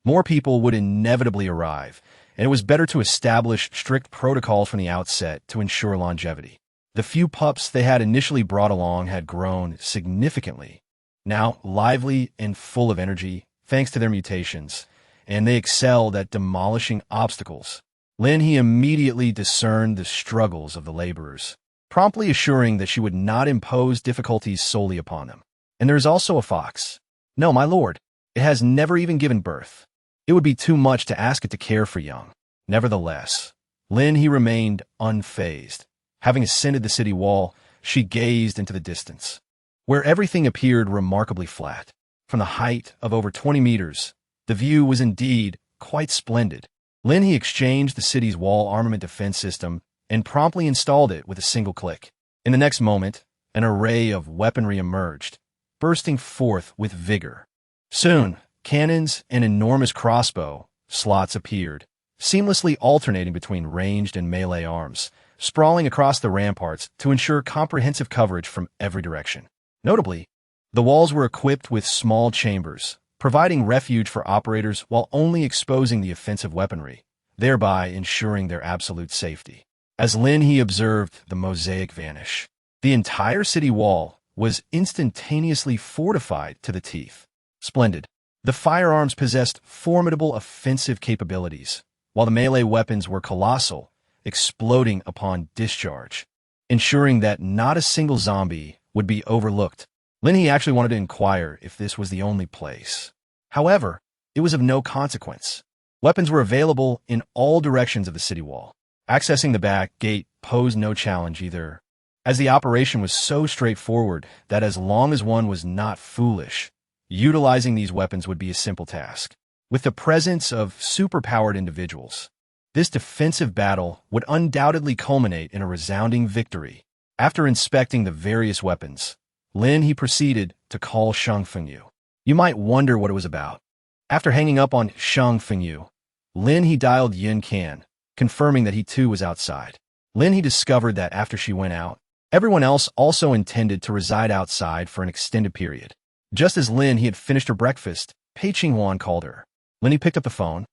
more people would inevitably arrive, and it was better to establish strict protocols from the outset to ensure longevity. The few pups they had initially brought along had grown significantly, now lively and full of energy thanks to their mutations, and they excelled at demolishing obstacles. Lin He immediately discerned the struggles of the laborers, promptly assuring that she would not impose difficulties solely upon them. And there is also a fox. No, my lord, it has never even given birth. It would be too much to ask it to care for young. Nevertheless, Lin He remained unfazed. Having ascended the city wall, she gazed into the distance, where everything appeared remarkably flat. From the height of over 20 meters, the view was indeed quite splendid. Lin He exchanged the city's wall armament defense system and promptly installed it with a single click. In the next moment, an array of weaponry emerged, bursting forth with vigor. Soon, cannons and enormous crossbow slots appeared, seamlessly alternating between ranged and melee arms, sprawling across the ramparts to ensure comprehensive coverage from every direction. Notably, the walls were equipped with small chambers, providing refuge for operators while only exposing the offensive weaponry, thereby ensuring their absolute safety. As Lin He observed the mosaic vanish, the entire city wall was instantaneously fortified to the teeth. Splendid. The firearms possessed formidable offensive capabilities, while the melee weapons were colossal, exploding upon discharge, ensuring that not a single zombie would be overlooked. Lin He actually wanted to inquire if this was the only place. However, it was of no consequence. Weapons were available in all directions of the city wall. Accessing the back gate posed no challenge either, as the operation was so straightforward that as long as one was not foolish, utilizing these weapons would be a simple task. With the presence of superpowered individuals, this defensive battle would undoubtedly culminate in a resounding victory. After inspecting the various weapons, Lin He proceeded to call Sheng Fengyu. You might wonder what it was about. After hanging up on Sheng Fengyu, Lin He dialed Yin Can, confirming that he too was outside. Lin He discovered that after she went out, everyone else also intended to reside outside for an extended period. Just as Lin He had finished her breakfast, Pei Qinghuan called her. Lin He picked up the phone,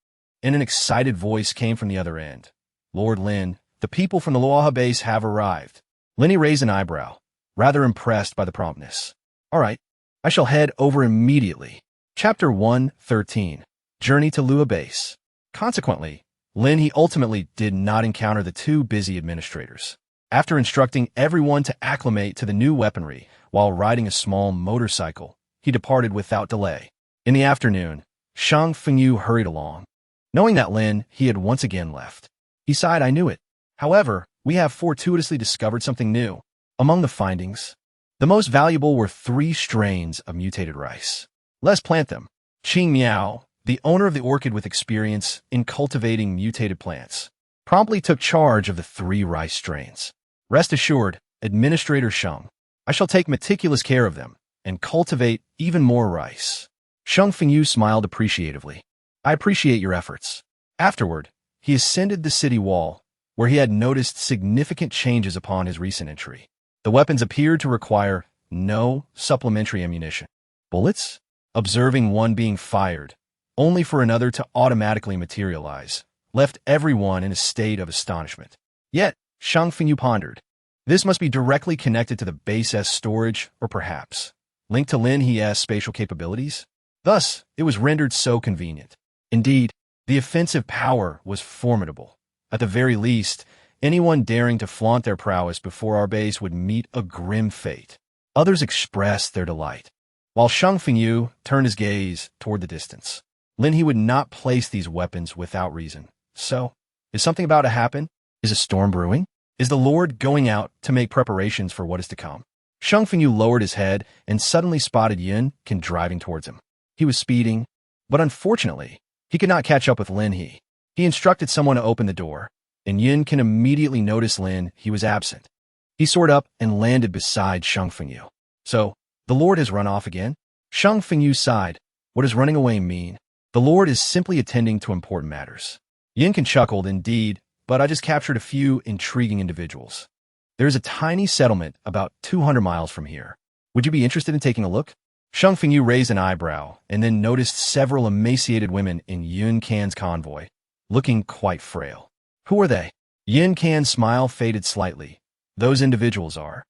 and an excited voice came from the other end. Lord Lin, the people from the Luoha base have arrived. Lin He raised an eyebrow, rather impressed by the promptness. All right, I shall head over immediately. Chapter 113. Journey to Lua Base. Consequently, Lin He ultimately did not encounter the two busy administrators. After instructing everyone to acclimate to the new weaponry while riding a small motorcycle, he departed without delay. In the afternoon, Shang Fengyu hurried along. Knowing that Lin He had once again left, he sighed, "I knew it. However, we have fortuitously discovered something new." Among the findings, the most valuable were 3 strains of mutated rice. "Let's plant them." Qing Miao, the owner of the orchid with experience in cultivating mutated plants, promptly took charge of the 3 rice strains. "Rest assured, Administrator Sheng, I shall take meticulous care of them and cultivate even more rice." Shang Fengyu smiled appreciatively. "I appreciate your efforts." Afterward, he ascended the city wall, where he had noticed significant changes upon his recent entry. The weapons appeared to require no supplementary ammunition. Bullets? Observing one being fired, only for another to automatically materialize, left everyone in a state of astonishment. Yet, Shang Fengyu pondered. This must be directly connected to the base.A storage, or perhaps linked to Lin He's spatial capabilities. Thus, it was rendered so convenient. Indeed, the offensive power was formidable. At the very least, anyone daring to flaunt their prowess before our base would meet a grim fate. Others expressed their delight, while Shang Fengyu turned his gaze toward the distance. Lin He would not place these weapons without reason. So, is something about to happen? Is a storm brewing? Is the Lord going out to make preparations for what is to come? Shang Fengyu lowered his head and suddenly spotted Yin Can driving towards him. He was speeding, but unfortunately, he could not catch up with Lin He. He instructed someone to open the door, and Yin Can immediately notice Lin He was absent. He soared up and landed beside Shang Fengyu. "So, the Lord has run off again?" Shang Fengyu sighed. "What does running away mean?" "The Lord is simply attending to important matters." Yin Can chuckled. "Indeed, but I just captured a few intriguing individuals. There is a tiny settlement about 200 miles from here. Would you be interested in taking a look?" Shang Fengyu raised an eyebrow and then noticed several emaciated women in Yun Can's convoy, looking quite frail. "Who are they?" Yin Can's smile faded slightly. "Those individuals are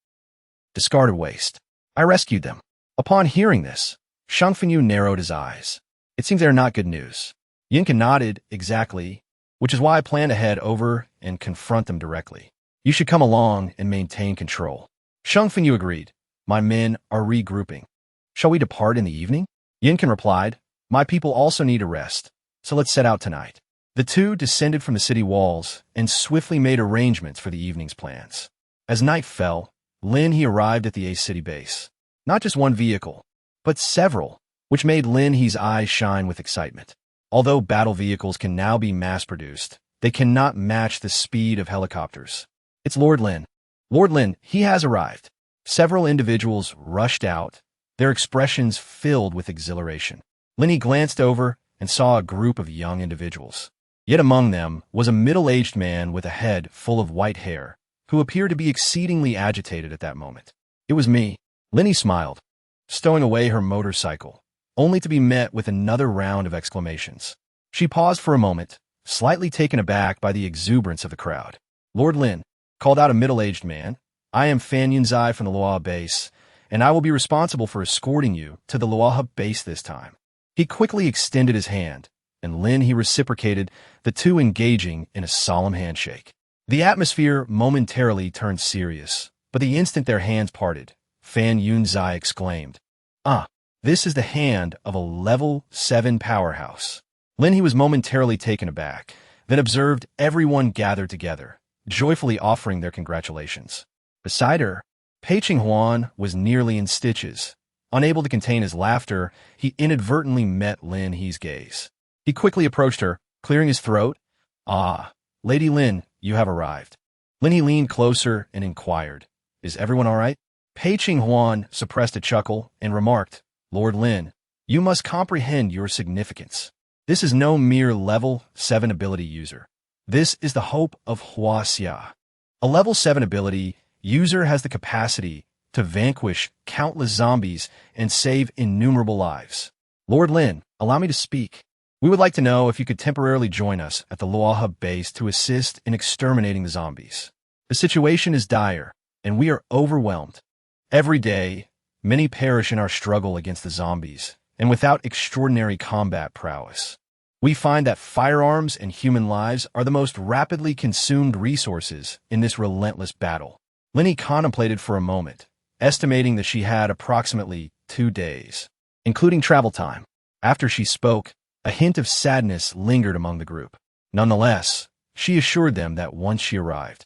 discarded waste. I rescued them." Upon hearing this, Shang Fengyu narrowed his eyes. "It seems they are not good news." Yin Can nodded. "Exactly, which is why I plan to head over and confront them directly. You should come along and maintain control." Shang Fengyu agreed. "My men are regrouping. Shall we depart in the evening?" Yin Can replied. "My people also need a rest, so let's set out tonight." The two descended from the city walls and swiftly made arrangements for the evening's plans. As night fell, Lin He arrived at the A city base. Not just one vehicle, but several, which made Lin He's eyes shine with excitement. Although battle vehicles can now be mass-produced, they cannot match the speed of helicopters. "It's Lord Lin. Lord Lin, he has arrived." Several individuals rushed out, their expressions filled with exhilaration. Lin He glanced over and saw a group of young individuals. Yet among them was a middle-aged man with a head full of white hair, who appeared to be exceedingly agitated at that moment. "It was me." Lin He smiled, stowing away her motorcycle, only to be met with another round of exclamations. She paused for a moment, slightly taken aback by the exuberance of the crowd. "Lord Lin," called out a middle-aged man, "I am Fan Yunzai from the Luoha base, and I will be responsible for escorting you to the Luoha base this time." He quickly extended his hand, and Lin He reciprocated, the two engaging in a solemn handshake. The atmosphere momentarily turned serious, but the instant their hands parted, Fan Yunzai exclaimed, "Ah, this is the hand of a level 7 powerhouse." Lin He was momentarily taken aback, then observed everyone gathered together, joyfully offering their congratulations. Beside her, Pei Qinghuan was nearly in stitches. Unable to contain his laughter, he inadvertently met Lin He's gaze. He quickly approached her, clearing his throat. "Ah, Lady Lin, you have arrived." Lin He leaned closer and inquired, "Is everyone all right?" Pei Qinghuan suppressed a chuckle and remarked, "Lord Lin, you must comprehend your significance. This is no mere level 7 ability user. This is the hope of Huaxia. A level 7 ability user has the capacity to vanquish countless zombies and save innumerable lives. Lord Lin, allow me to speak. We would like to know if you could temporarily join us at the Luoha base to assist in exterminating the zombies. The situation is dire, and we are overwhelmed. Every day, Many perish in our struggle against the zombies, and without extraordinary combat prowess. We find that firearms and human lives are the most rapidly consumed resources in this relentless battle. Lin He contemplated for a moment, estimating that she had approximately 2 days, including travel time. After she spoke, a hint of sadness lingered among the group. Nonetheless, she assured them that once she arrived,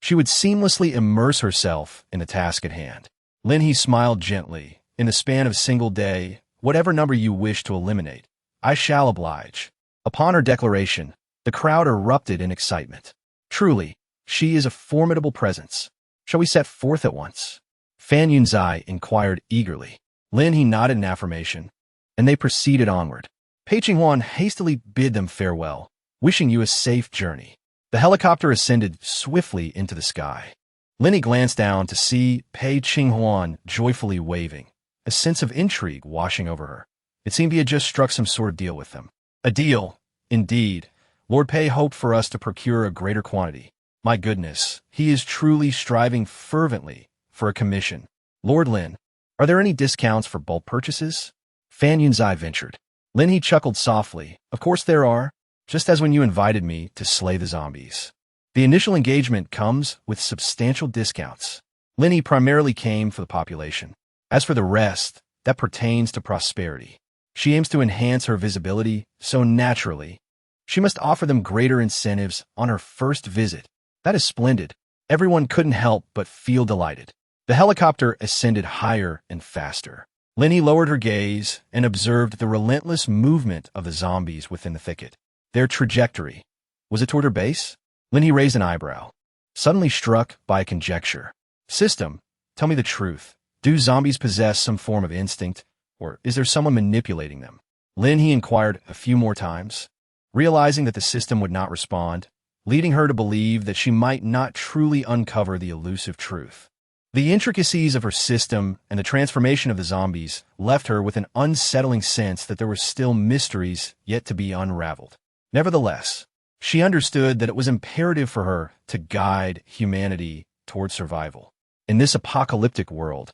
she would seamlessly immerse herself in the task at hand. Lin He smiled gently. In the span of a single day, whatever number you wish to eliminate, I shall oblige. Upon her declaration, the crowd erupted in excitement. Truly, she is a formidable presence. Shall we set forth at once? Fan Yunzai inquired eagerly. Lin He nodded in affirmation, and they proceeded onward. Pei Qinghuan hastily bid them farewell, wishing you a safe journey. The helicopter ascended swiftly into the sky. Lin He glanced down to see Pei Qinghuan joyfully waving, a sense of intrigue washing over her. It seemed he had just struck some sort of deal with them. A deal, indeed. Lord Pei hoped for us to procure a greater quantity. My goodness, he is truly striving fervently for a commission. Lord Lin, are there any discounts for bulk purchases? Fan Yunzai ventured. Lin He chuckled softly. Of course there are, just as when you invited me to slay the zombies. The initial engagement comes with substantial discounts. Lin He primarily came for the population. As for the rest, that pertains to prosperity. She aims to enhance her visibility, so naturally, she must offer them greater incentives on her first visit. That is splendid. Everyone couldn't help but feel delighted. The helicopter ascended higher and faster. Lin He lowered her gaze and observed the relentless movement of the zombies within the thicket. Their trajectory. Was it toward her base? Lin He raised an eyebrow, suddenly struck by a conjecture. System, tell me the truth. Do zombies possess some form of instinct, or is there someone manipulating them? Lin He inquired a few more times, realizing that the system would not respond, leading her to believe that she might not truly uncover the elusive truth. The intricacies of her system and the transformation of the zombies left her with an unsettling sense that there were still mysteries yet to be unraveled. Nevertheless, she understood that it was imperative for her to guide humanity toward survival. In this apocalyptic world,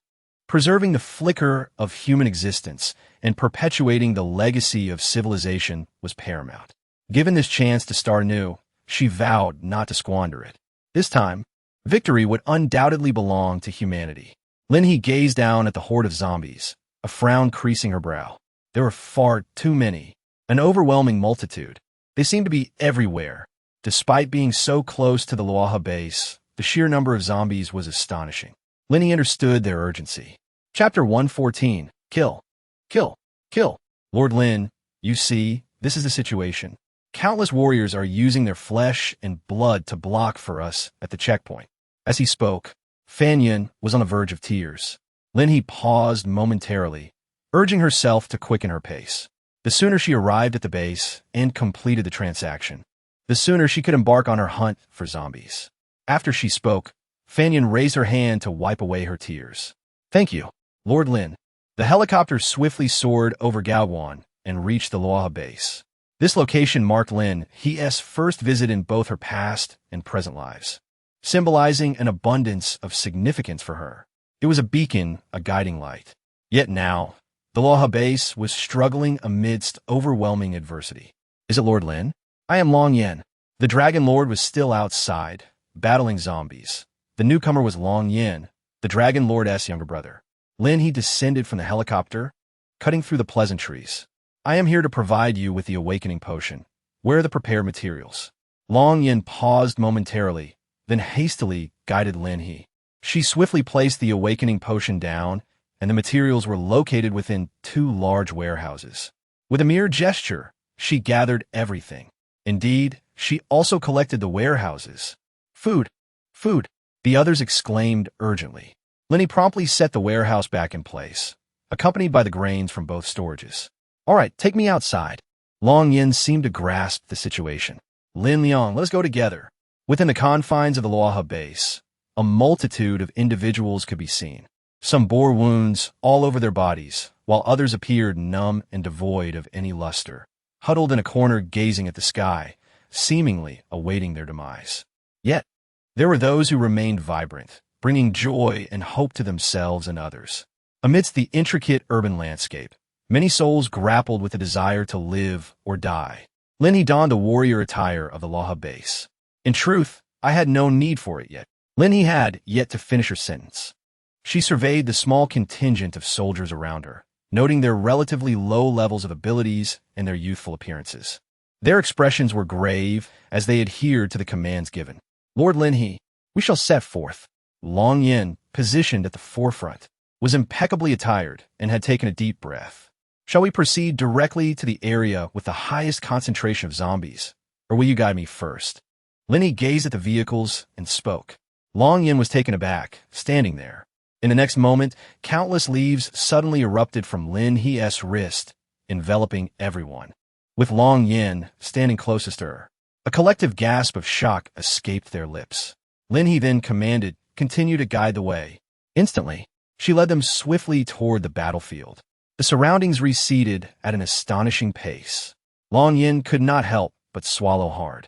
preserving the flicker of human existence and perpetuating the legacy of civilization was paramount. Given this chance to start anew, she vowed not to squander it. This time, victory would undoubtedly belong to humanity. Lin He gazed down at the horde of zombies, a frown creasing her brow. There were far too many, an overwhelming multitude. They seemed to be everywhere. Despite being so close to the Luaha base, the sheer number of zombies was astonishing. Lin He understood their urgency. Chapter 114. Kill. Kill. Kill. Lord Lin, you see, this is the situation. Countless warriors are using their flesh and blood to block for us at the checkpoint. As he spoke, Fan Yun was on the verge of tears. Lin He paused momentarily, urging herself to quicken her pace. The sooner she arrived at the base and completed the transaction, the sooner she could embark on her hunt for zombies. After she spoke, Fan Yun raised her hand to wipe away her tears. Thank you, Lord Lin. The helicopter swiftly soared over Gaowan and reached the Luaha base. This location marked Lin He's first visit in both her past and present lives, symbolizing an abundance of significance for her. It was a beacon, a guiding light. Yet now, the Luaha base was struggling amidst overwhelming adversity. Is it Lord Lin? I am Long Yen. The Dragon Lord was still outside, battling zombies. The newcomer was Long Yen, the Dragon Lord's younger brother. Lin He descended from the helicopter, cutting through the pleasantries. I am here to provide you with the awakening potion. Where are the prepared materials? Long Yen paused momentarily, then hastily guided Lin He. She swiftly placed the awakening potion down, and the materials were located within 2 large warehouses. With a mere gesture, she gathered everything. Indeed, she also collected the warehouses. Food! Food! The others exclaimed urgently. Lin He promptly set the warehouse back in place, accompanied by the grains from both storages. All right, take me outside. Long Yen seemed to grasp the situation. Lin Liang, let us go together. Within the confines of the Luaha base, a multitude of individuals could be seen. Some bore wounds all over their bodies, while others appeared numb and devoid of any luster, huddled in a corner gazing at the sky, seemingly awaiting their demise. Yet, there were those who remained vibrant, bringing joy and hope to themselves and others. Amidst the intricate urban landscape, many souls grappled with the desire to live or die. Lin He donned the warrior attire of the Laha base. In truth, I had no need for it yet. Lin He had yet to finish her sentence. She surveyed the small contingent of soldiers around her, noting their relatively low levels of abilities and their youthful appearances. Their expressions were grave as they adhered to the commands given. Lord Lin He, we shall set forth. Long Yin, positioned at the forefront, was impeccably attired and had taken a deep breath. Shall we proceed directly to the area with the highest concentration of zombies, or will you guide me first? Lin He gazed at the vehicles and spoke. Long Yin was taken aback, standing there. In the next moment, countless leaves suddenly erupted from Lin He's wrist, enveloping everyone. With Long Yin standing closest to her, a collective gasp of shock escaped their lips. Lin He then commanded, "Continue to guide the way." Instantly, she led them swiftly toward the battlefield. The surroundings receded at an astonishing pace. Long Yin could not help but swallow hard.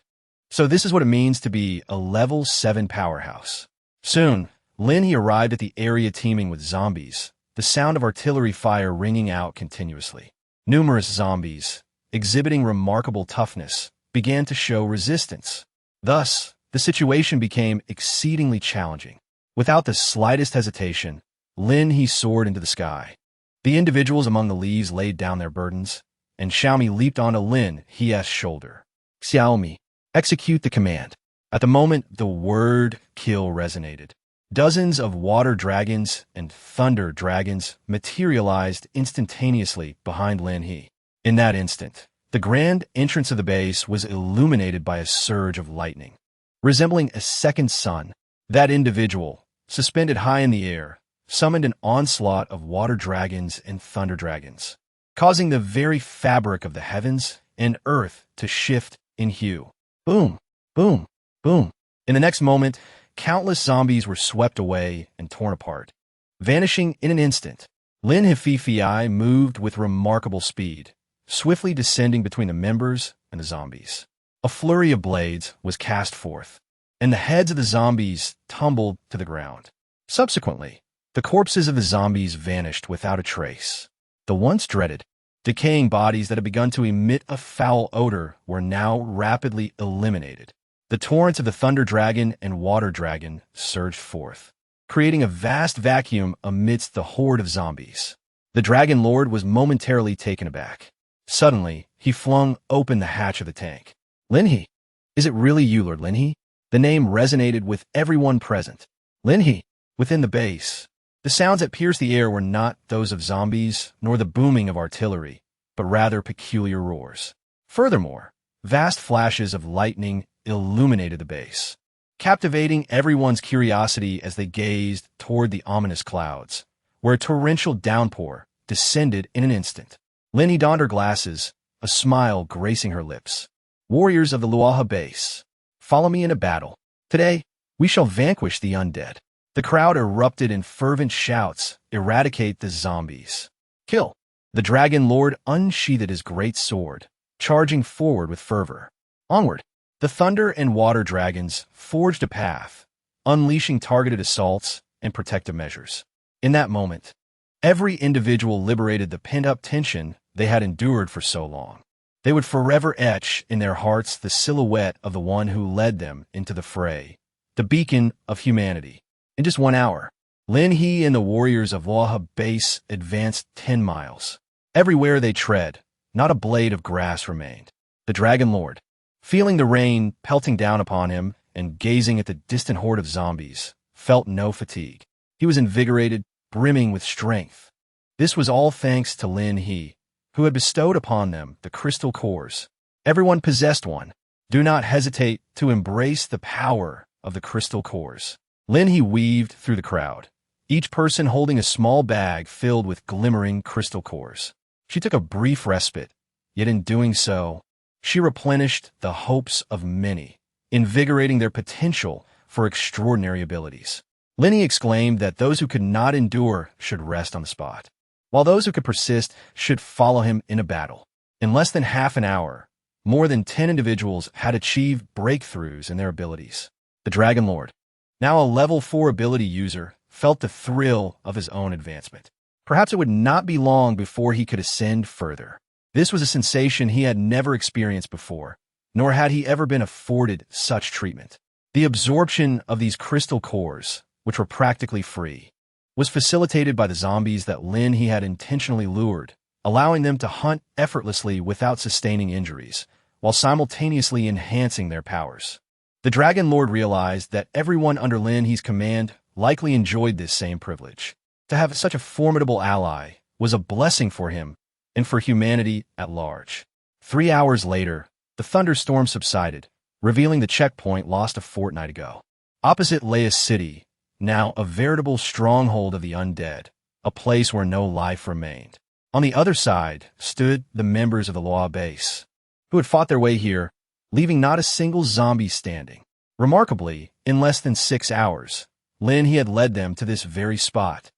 So this is what it means to be a level 7 powerhouse. Soon, Lin He arrived at the area teeming with zombies, the sound of artillery fire ringing out continuously. Numerous zombies, exhibiting remarkable toughness, began to show resistance. Thus, the situation became exceedingly challenging. Without the slightest hesitation, Lin He soared into the sky. The individuals among the leaves laid down their burdens, and Xiaomi leaped onto Lin He's shoulder. Xiaomi, execute the command. At the moment, the word kill resonated. Dozens of water dragons and thunder dragons materialized instantaneously behind Lin He. In that instant, the grand entrance of the base was illuminated by a surge of lightning. Resembling a second sun, that individual, suspended high in the air, summoned an onslaught of water dragons and thunder dragons, causing the very fabric of the heavens and earth to shift in hue. Boom, boom, boom. In the next moment, countless zombies were swept away and torn apart. Vanishing in an instant, Lin He moved with remarkable speed, swiftly descending between the members and the zombies. A flurry of blades was cast forth, and the heads of the zombies tumbled to the ground. Subsequently, the corpses of the zombies vanished without a trace. The once dreaded, decaying bodies that had begun to emit a foul odor were now rapidly eliminated. The torrents of the thunder dragon and water dragon surged forth, creating a vast vacuum amidst the horde of zombies. The Dragon Lord was momentarily taken aback. Suddenly, he flung open the hatch of the tank. Lin He, is it really you, Lord Lin He? The name resonated with everyone present. Lin He, within the base. The sounds that pierced the air were not those of zombies, nor the booming of artillery, but rather peculiar roars. Furthermore, vast flashes of lightning illuminated the base, captivating everyone's curiosity as they gazed toward the ominous clouds, where a torrential downpour descended in an instant. Lin He donned her glasses, a smile gracing her lips. Warriors of the Luaha base, follow me in a battle. Today, we shall vanquish the undead. The crowd erupted in fervent shouts, eradicate the zombies. Kill. The Dragon Lord unsheathed his great sword, charging forward with fervor. Onward. The thunder and water dragons forged a path, unleashing targeted assaults and protective measures. In that moment, every individual liberated the pent-up tension they had endured for so long. They would forever etch in their hearts the silhouette of the one who led them into the fray, the beacon of humanity. In just 1 hour, Lin He and the warriors of Luaha base advanced 10 miles. Everywhere they tread, not a blade of grass remained. The Dragon Lord, feeling the rain pelting down upon him and gazing at the distant horde of zombies, felt no fatigue. He was invigorated, brimming with strength. This was all thanks to Lin He, who had bestowed upon them the crystal cores. Everyone possessed one. Do not hesitate to embrace the power of the crystal cores. Lin He weaved through the crowd, each person holding a small bag filled with glimmering crystal cores. She took a brief respite, yet in doing so, she replenished the hopes of many, invigorating their potential for extraordinary abilities. Lin He exclaimed that those who could not endure should rest on the spot, while those who could persist should follow him in a battle. In less than half an hour, more than 10 individuals had achieved breakthroughs in their abilities. The Dragon Lord, now a level 4 ability user, felt the thrill of his own advancement. Perhaps it would not be long before he could ascend further. This was a sensation he had never experienced before, nor had he ever been afforded such treatment. The absorption of these crystal cores, which were practically free, was facilitated by the zombies that Lin He had intentionally lured, allowing them to hunt effortlessly without sustaining injuries, while simultaneously enhancing their powers. The Dragon Lord realized that everyone under Lin He's command likely enjoyed this same privilege. To have such a formidable ally was a blessing for him and for humanity at large. 3 hours later, the thunderstorm subsided, revealing the checkpoint lost a fortnight ago. Opposite lay a city, now a veritable stronghold of the undead, a place where no life remained. On the other side stood the members of the Law base, who had fought their way here, leaving not a single zombie standing. Remarkably, in less than 6 hours, Lin He had led them to this very spot.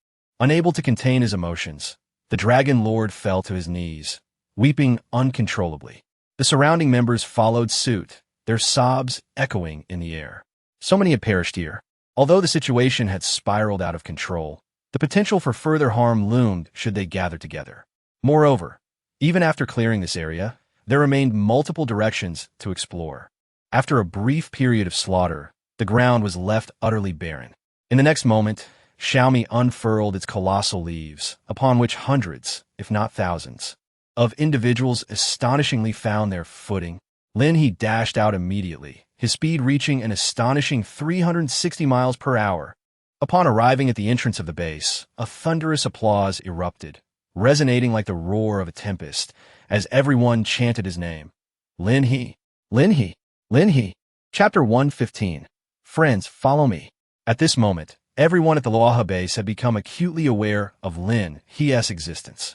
Unable to contain his emotions, the Dragon Lord fell to his knees, weeping uncontrollably. The surrounding members followed suit, their sobs echoing in the air. So many had perished here. Although the situation had spiraled out of control, the potential for further harm loomed should they gather together. Moreover, even after clearing this area, there remained multiple directions to explore. After a brief period of slaughter, the ground was left utterly barren. In the next moment, Xiaomi unfurled its colossal leaves, upon which hundreds, if not thousands, of individuals astonishingly found their footing. Lin He dashed out immediately, his speed reaching an astonishing 360 miles per hour. Upon arriving at the entrance of the base, a thunderous applause erupted, resonating like the roar of a tempest, as everyone chanted his name. Lin He, Lin He, Lin He. Chapter 115. Friends, follow me. At this moment, everyone at the Law base had become acutely aware of Lin He's existence.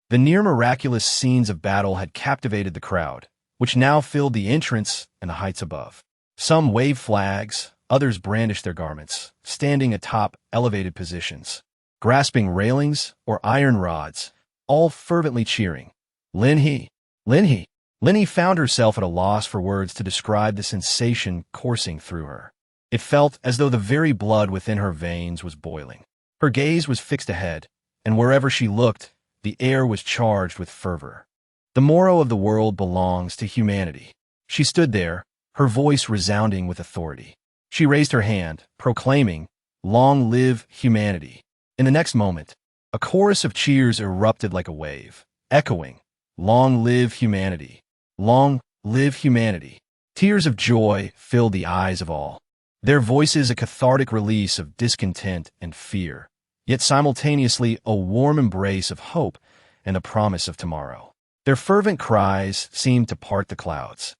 The near-miraculous scenes of battle had captivated the crowd, which now filled the entrance and the heights above. Some waved flags, others brandished their garments, standing atop elevated positions, grasping railings or iron rods, all fervently cheering. Lin He, Lin He. Lin He found herself at a loss for words to describe the sensation coursing through her. It felt as though the very blood within her veins was boiling. Her gaze was fixed ahead, and wherever she looked, the air was charged with fervor. The morrow of the world belongs to humanity. She stood there, her voice resounding with authority. She raised her hand, proclaiming, "Long live humanity." In the next moment, a chorus of cheers erupted like a wave, echoing, "Long live humanity! Long live humanity!" Tears of joy filled the eyes of all, their voices a cathartic release of discontent and fear, yet simultaneously a warm embrace of hope and the promise of tomorrow. Their fervent cries seemed to part the clouds,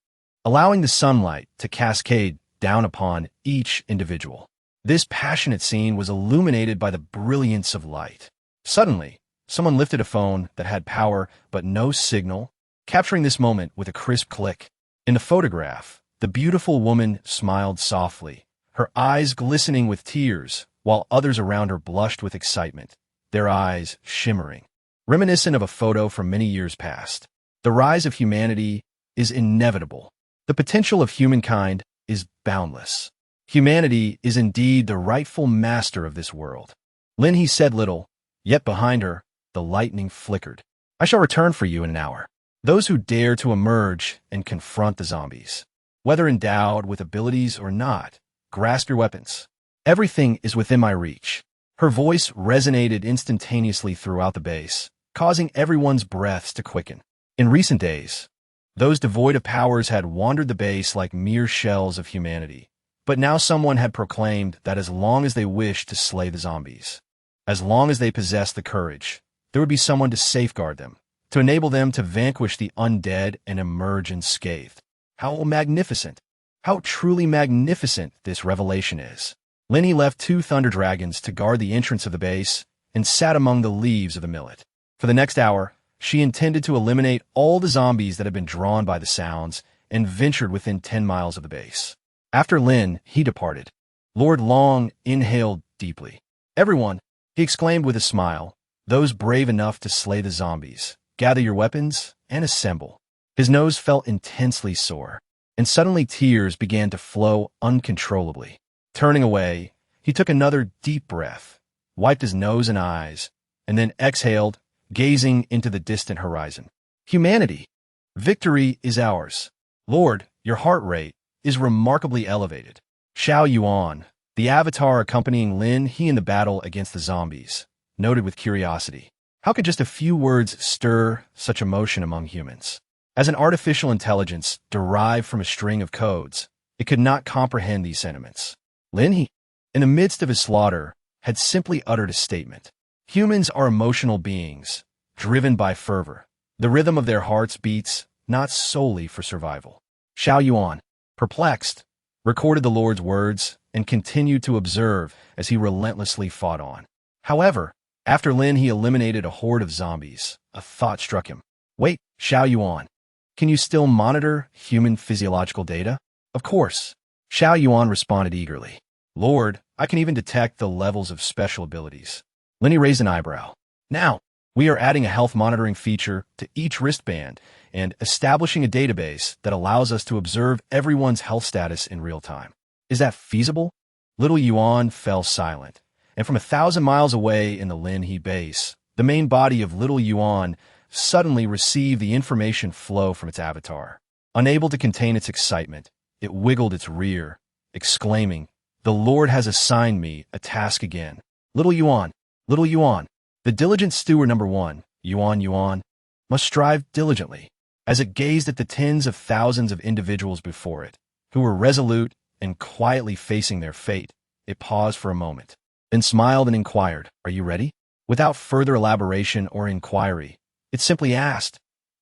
allowing the sunlight to cascade down upon each individual. This passionate scene was illuminated by the brilliance of light. Suddenly, someone lifted a phone that had power but no signal, capturing this moment with a crisp click. In the photograph, the beautiful woman smiled softly, her eyes glistening with tears, while others around her blushed with excitement, their eyes shimmering, reminiscent of a photo from many years past. The rise of humanity is inevitable. The potential of humankind is boundless. Humanity is indeed the rightful master of this world. Lin He said little, yet behind her, the lightning flickered. "I shall return for you in an hour. Those who dare to emerge and confront the zombies, whether endowed with abilities or not, grasp your weapons. Everything is within my reach." Her voice resonated instantaneously throughout the base, causing everyone's breaths to quicken. In recent days, those devoid of powers had wandered the base like mere shells of humanity. But now someone had proclaimed that as long as they wished to slay the zombies, as long as they possessed the courage, there would be someone to safeguard them, to enable them to vanquish the undead and emerge unscathed. How magnificent, how truly magnificent this revelation is. Lin He left 2 thunder dragons to guard the entrance of the base and sat among the leaves of the millet. For the next hour, she intended to eliminate all the zombies that had been drawn by the sounds and ventured within 10 miles of the base. After Lin He departed, Lord Long inhaled deeply. "Everyone," he exclaimed with a smile, "those brave enough to slay the zombies, gather your weapons and assemble." His nose felt intensely sore, and suddenly tears began to flow uncontrollably. Turning away, he took another deep breath, wiped his nose and eyes, and then exhaled, gazing into the distant horizon. Humanity. Victory is ours. Lord, your heart rate is remarkably elevated. Xiao Yuan, the avatar accompanying Lin He in the battle against the zombies, noted with curiosity. How could just a few words stir such emotion among humans? As an artificial intelligence derived from a string of codes, it could not comprehend these sentiments. Lin He, in the midst of his slaughter, had simply uttered a statement. Humans are emotional beings, driven by fervor. The rhythm of their hearts beats not solely for survival. Xiao Yuan, perplexed, recorded the Lord's words and continued to observe as he relentlessly fought on. However, after Lin He eliminated a horde of zombies, a thought struck him. Wait, Xiao Yuan, can you still monitor human physiological data? Of course. Xiao Yuan responded eagerly. Lord, I can even detect the levels of special abilities. Lin He raised an eyebrow. Now, we are adding a health monitoring feature to each wristband and establishing a database that allows us to observe everyone's health status in real time. Is that feasible? Little Yuan fell silent, and from 1,000 miles away in the Lin He base, the main body of Little Yuan suddenly received the information flow from its avatar. Unable to contain its excitement, it wiggled its rear, exclaiming, "The Lord has assigned me a task again. Little Yuan, the diligent steward number 1, Yuan, must strive diligently." As it gazed at the tens of thousands of individuals before it, who were resolute and quietly facing their fate, it paused for a moment, then smiled and inquired, "Are you ready?" Without further elaboration or inquiry, it simply asked,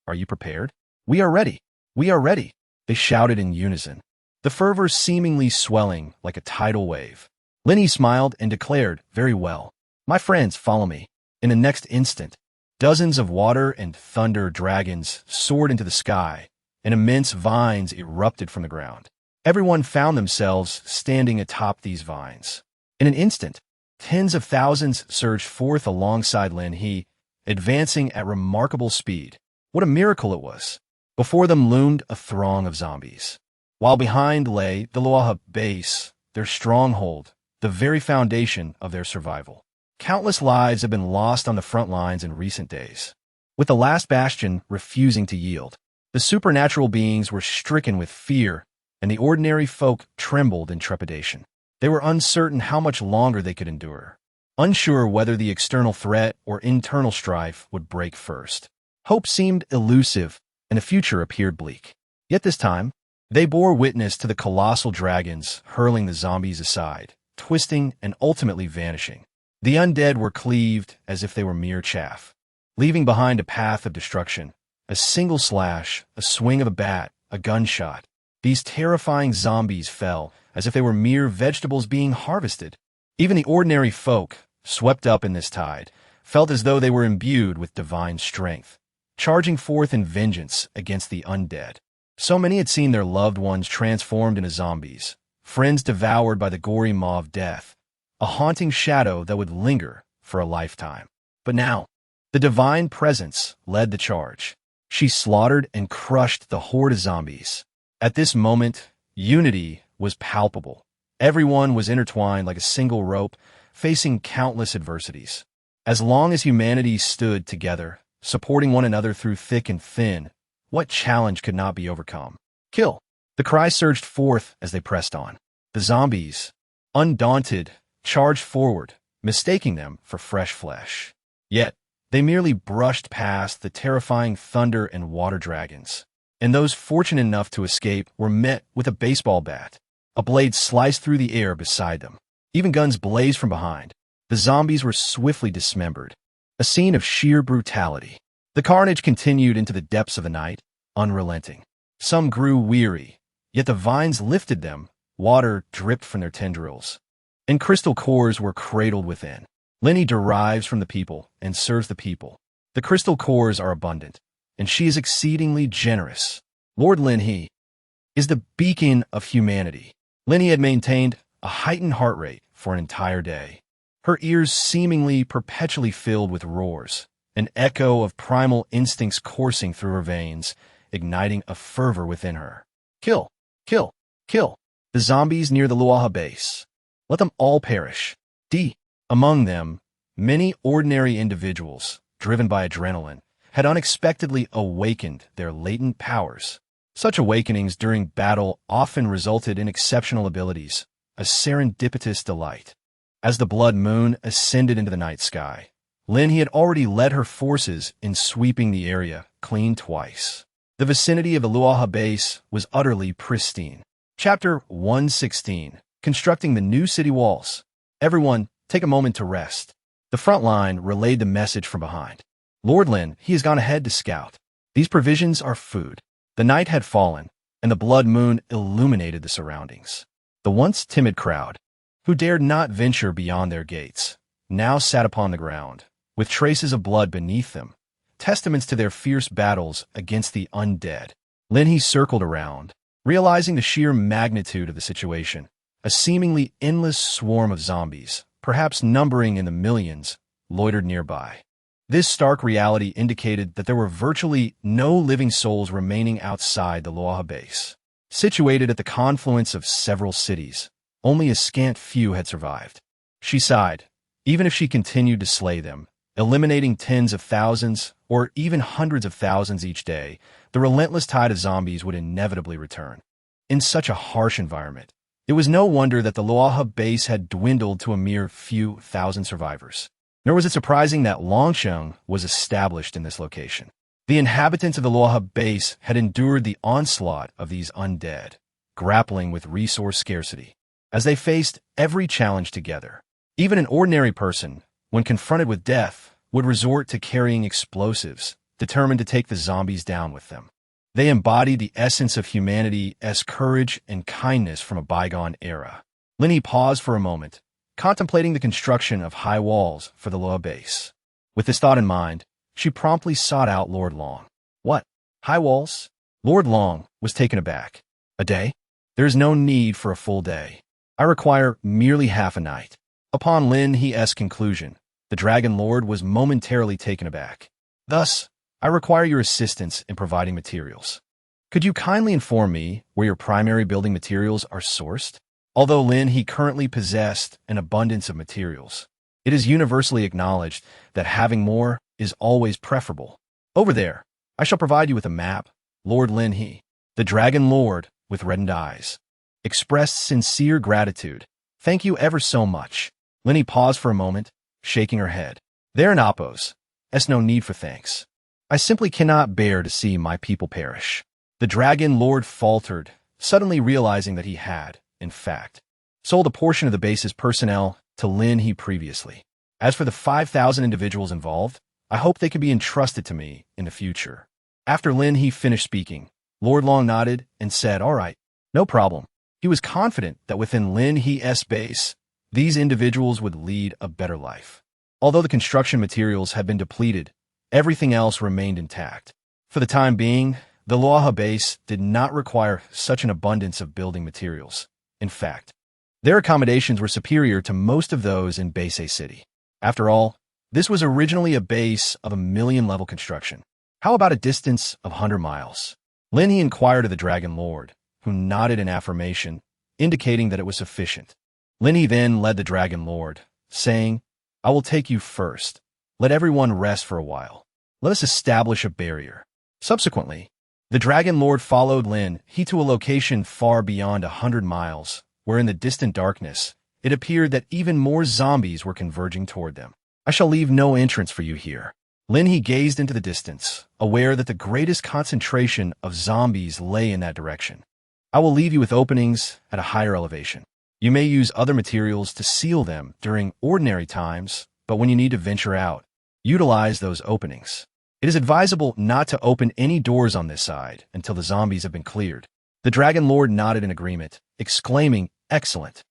"Are you prepared?" "We are ready. We are ready," they shouted in unison, the fervor seemingly swelling like a tidal wave. Lin He smiled and declared, "Very well. My friends, follow me." In the next instant, dozens of water and thunder dragons soared into the sky, and immense vines erupted from the ground. Everyone found themselves standing atop these vines. In an instant, tens of thousands surged forth alongside Lin He, advancing at remarkable speed. What a miracle it was! Before them loomed a throng of zombies, while behind lay the Luaha base, their stronghold, the very foundation of their survival. Countless lives have been lost on the front lines in recent days, with the last bastion refusing to yield. The supernatural beings were stricken with fear, and the ordinary folk trembled in trepidation. They were uncertain how much longer they could endure, unsure whether the external threat or internal strife would break first. Hope seemed elusive, and the future appeared bleak. Yet this time, they bore witness to the colossal dragons hurling the zombies aside, twisting and ultimately vanishing. The undead were cleaved as if they were mere chaff, leaving behind a path of destruction. A single slash, a swing of a bat, a gunshot. These terrifying zombies fell as if they were mere vegetables being harvested. Even the ordinary folk, swept up in this tide, felt as though they were imbued with divine strength, charging forth in vengeance against the undead. So many had seen their loved ones transformed into zombies, friends devoured by the gory maw of death, a haunting shadow that would linger for a lifetime. But now, the divine presence led the charge. She slaughtered and crushed the horde of zombies. At this moment, unity was palpable. Everyone was intertwined like a single rope, facing countless adversities. As long as humanity stood together, supporting one another through thick and thin, what challenge could not be overcome? Kill! The cry surged forth as they pressed on. The zombies, undaunted, charged forward, mistaking them for fresh flesh. Yet, they merely brushed past the terrifying thunder and water dragons, and those fortunate enough to escape were met with a baseball bat. A blade sliced through the air beside them. Even guns blazed from behind. The zombies were swiftly dismembered, a scene of sheer brutality. The carnage continued into the depths of the night, unrelenting. Some grew weary, yet the vines lifted them, water dripped from their tendrils, and crystal cores were cradled within. Lin He derives from the people and serves the people. The crystal cores are abundant, and she is exceedingly generous. Lord Lin He is the beacon of humanity. Lin He had maintained a heightened heart rate for an entire day, her ears seemingly perpetually filled with roars, an echo of primal instincts coursing through her veins, igniting a fervor within her. Kill! Kill! Kill! The zombies near the Luaha base. Let them all perish. Among them, Many ordinary individuals, driven by adrenaline, had unexpectedly awakened their latent powers. Such awakenings during battle often resulted in exceptional abilities, a serendipitous delight. As the blood moon ascended into the night sky, Lin He had already led her forces in sweeping the area clean twice. The vicinity of the Luaha base was utterly pristine. Chapter 116. Constructing the new city walls. Everyone, take a moment to rest. The front line relayed the message from behind. Lord Lin, he has gone ahead to scout. These provisions are food. The night had fallen, and the blood moon illuminated the surroundings. The once timid crowd, who dared not venture beyond their gates, now sat upon the ground, with traces of blood beneath them, testaments to their fierce battles against the undead. Lin He circled around, realizing the sheer magnitude of the situation. A seemingly endless swarm of zombies, perhaps numbering in the millions, loitered nearby. This stark reality indicated that there were virtually no living souls remaining outside the Luaha base. Situated at the confluence of several cities, only a scant few had survived. She sighed. Even if she continued to slay them, eliminating tens of thousands or even hundreds of thousands each day, the relentless tide of zombies would inevitably return. In such a harsh environment, it was no wonder that the Luaha base had dwindled to a mere few thousand survivors. Nor was it surprising that Longsheng was established in this location. The inhabitants of the Luaha base had endured the onslaught of these undead, grappling with resource scarcity. As they faced every challenge together, even an ordinary person, when confronted with death, would resort to carrying explosives, determined to take the zombies down with them. They embodied the essence of humanity's courage and kindness from a bygone era. Lin He paused for a moment, contemplating the construction of high walls for the Luaha base. With this thought in mind, she promptly sought out Lord Long. What? High walls? Lord Long was taken aback. A day? There is no need for a full day. I require merely half a night. Upon Lin He's conclusion, the Dragon Lord was momentarily taken aback. Thus, I require your assistance in providing materials. Could you kindly inform me where your primary building materials are sourced? Although Lin He currently possessed an abundance of materials, it is universally acknowledged that having more is always preferable. Over there, I shall provide you with a map. Lord Lin He, the Dragon Lord with reddened eyes, expressed sincere gratitude. Thank you ever so much. Lin He paused for a moment, shaking her head. There, Napos. There's no need for thanks. I simply cannot bear to see my people perish. The Dragon Lord faltered, suddenly realizing that he had, in fact, sold a portion of the base's personnel to Lin He previously. As for the 5,000 individuals involved, I hope they could be entrusted to me in the future. After Lin He finished speaking, Lord Long nodded and said, all right, no problem. He was confident that within Lin He's base, these individuals would lead a better life. Although the construction materials had been depleted, everything else remained intact. For the time being, the Luaha base did not require such an abundance of building materials. In fact, their accommodations were superior to most of those in base.A city. After all, this was originally a base of a million-level construction. How about a distance of 100 miles? Lin He inquired of the Dragon Lord, who nodded in affirmation, indicating that it was sufficient. Lin He then led the Dragon Lord, saying, I will take you first. Let everyone rest for a while. Let us establish a barrier. Subsequently, the Dragon Lord followed Lin He to a location far beyond 100 miles, where in the distant darkness, it appeared that even more zombies were converging toward them. I shall leave no entrance for you here. Lin He gazed into the distance, aware that the greatest concentration of zombies lay in that direction. I will leave you with openings at a higher elevation. You may use other materials to seal them during ordinary times, but when you need to venture out, utilize those openings. It is advisable not to open any doors on this side until the zombies have been cleared. The Dragon Lord nodded in agreement, exclaiming, excellent.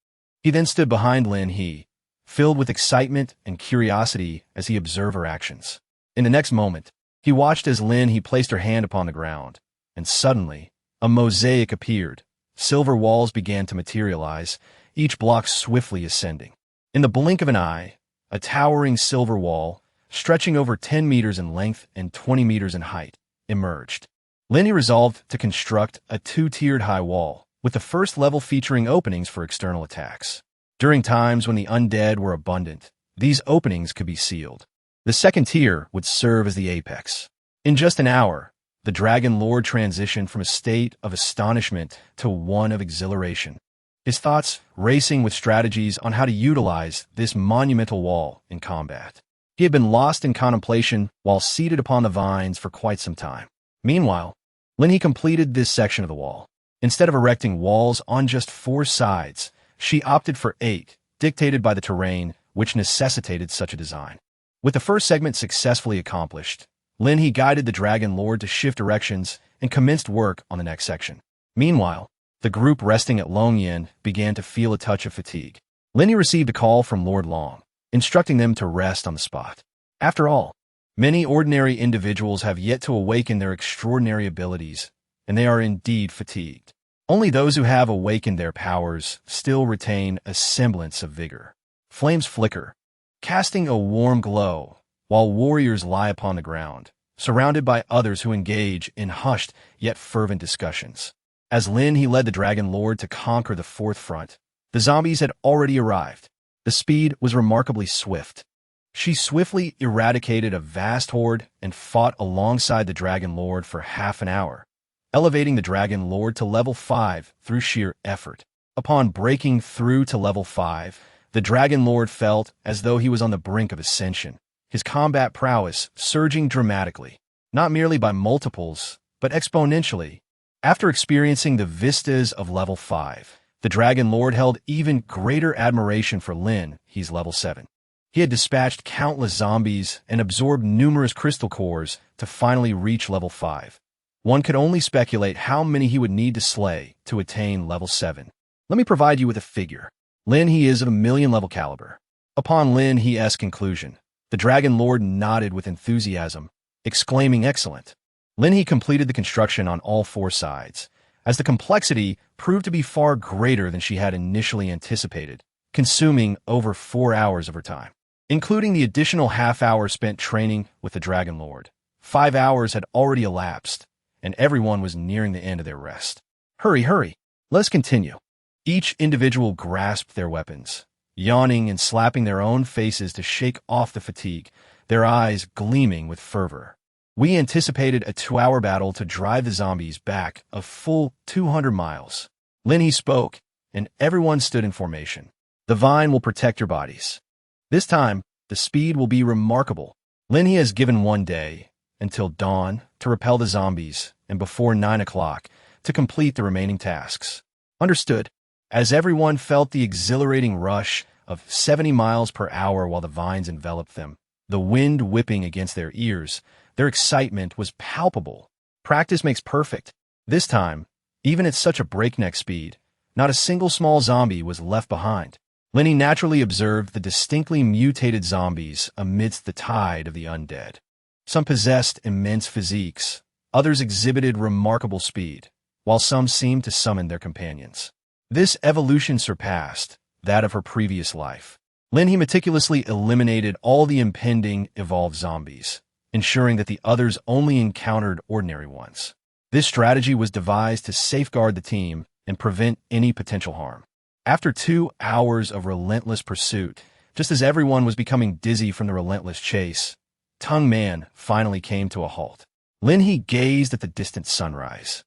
He then stood behind Lin He, filled with excitement and curiosity as he observed her actions. In the next moment, he watched as Lin He placed her hand upon the ground, and suddenly, a mosaic appeared. Silver walls began to materialize, each block swiftly ascending. In the blink of an eye, a towering silver wall, stretching over 10 meters in length and 20 meters in height, emerged. Lin He resolved to construct a two-tiered high wall, with the first level featuring openings for external attacks. During times when the undead were abundant, These openings could be sealed. The second tier would serve as the apex. In just an hour, the Dragon Lord transitioned from a state of astonishment to one of exhilaration. His thoughts racing with strategies on how to utilize this monumental wall in combat. He had been lost in contemplation while seated upon the vines for quite some time. Meanwhile, Lin He completed this section of the wall. Instead of erecting walls on just 4 sides, she opted for 8, dictated by the terrain, which necessitated such a design. With the first segment successfully accomplished, Lin He guided the Dragon Lord to shift directions and commenced work on the next section. Meanwhile, the group resting at Longyan began to feel a touch of fatigue. Lin He received a call from Lord Long, instructing them to rest on the spot. After all, many ordinary individuals have yet to awaken their extraordinary abilities, and they are indeed fatigued. Only those who have awakened their powers still retain a semblance of vigor. Flames flicker, casting a warm glow, while warriors lie upon the ground, surrounded by others who engage in hushed yet fervent discussions. As Lin He led the Dragon Lord to conquer the fourth front, the zombies had already arrived. The speed was remarkably swift. She swiftly eradicated a vast horde and fought alongside the Dragon Lord for half an hour, elevating the Dragon Lord to level 5 through sheer effort. Upon breaking through to level 5, the Dragon Lord felt as though he was on the brink of ascension, his combat prowess surging dramatically, not merely by multiples, but exponentially. After experiencing the vistas of level 5, the Dragon Lord held even greater admiration for Lin He's level 7. He had dispatched countless zombies and absorbed numerous crystal cores to finally reach level 5. One could only speculate how many he would need to slay to attain level 7. Let me provide you with a figure. Lin He is of a million level caliber. Upon Lin He's conclusion, the Dragon Lord nodded with enthusiasm, exclaiming excellent. Lin He completed the construction on all 4 sides, as the complexity proved to be far greater than she had initially anticipated, consuming over 4 hours of her time. Including the additional half-hour spent training with the Dragon Lord, 5 hours had already elapsed, and everyone was nearing the end of their rest. Hurry, hurry, let's continue. Each individual grasped their weapons, yawning and slapping their own faces to shake off the fatigue, their eyes gleaming with fervor. We anticipated a 2-hour battle to drive the zombies back a full 200 miles. Lin He spoke, and everyone stood in formation. The vine will protect your bodies. This time, the speed will be remarkable. Lin He has given 1 day, until dawn, to repel the zombies, and before 9 o'clock, to complete the remaining tasks. Understood. As everyone felt the exhilarating rush of 70 miles per hour while the vines enveloped them, the wind whipping against their ears, their excitement was palpable. Practice makes perfect. This time, even at such a breakneck speed, not a single small zombie was left behind. Lin He naturally observed the distinctly mutated zombies amidst the tide of the undead. Some possessed immense physiques, others exhibited remarkable speed, while some seemed to summon their companions. This evolution surpassed that of her previous life. Lin He meticulously eliminated all the impending evolved zombies, ensuring that the others only encountered ordinary ones. This strategy was devised to safeguard the team and prevent any potential harm. After 2 hours of relentless pursuit, just as everyone was becoming dizzy from the relentless chase, Tongue Man finally came to a halt. Lin He gazed at the distant sunrise,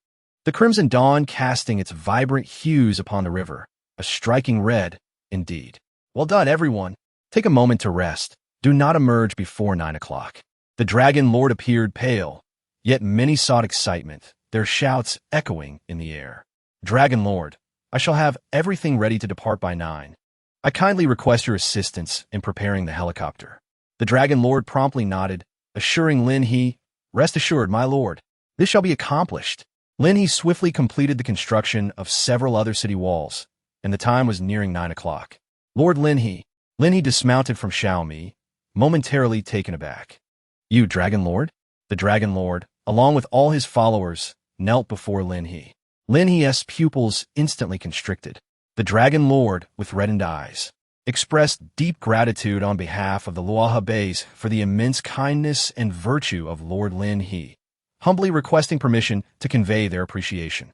the crimson dawn casting its vibrant hues upon the river, a striking red, indeed. Well done, everyone. Take a moment to rest. Do not emerge before 9 o'clock. The Dragon Lord appeared pale, yet many sought excitement, their shouts echoing in the air. Dragon Lord, I shall have everything ready to depart by 9. I kindly request your assistance in preparing the helicopter. The Dragon Lord promptly nodded, assuring Lin He, rest assured, my lord, this shall be accomplished. Lin He swiftly completed the construction of several other city walls, and the time was nearing 9 o'clock. Lord Lin He dismounted from Xiaomi, momentarily taken aback. You, Dragon Lord? The Dragon Lord, along with all his followers, knelt before Lin He. Lin He's pupils instantly constricted. The Dragon Lord, with reddened eyes, expressed deep gratitude on behalf of the Luoha base for the immense kindness and virtue of Lord Lin He, humbly requesting permission to convey their appreciation.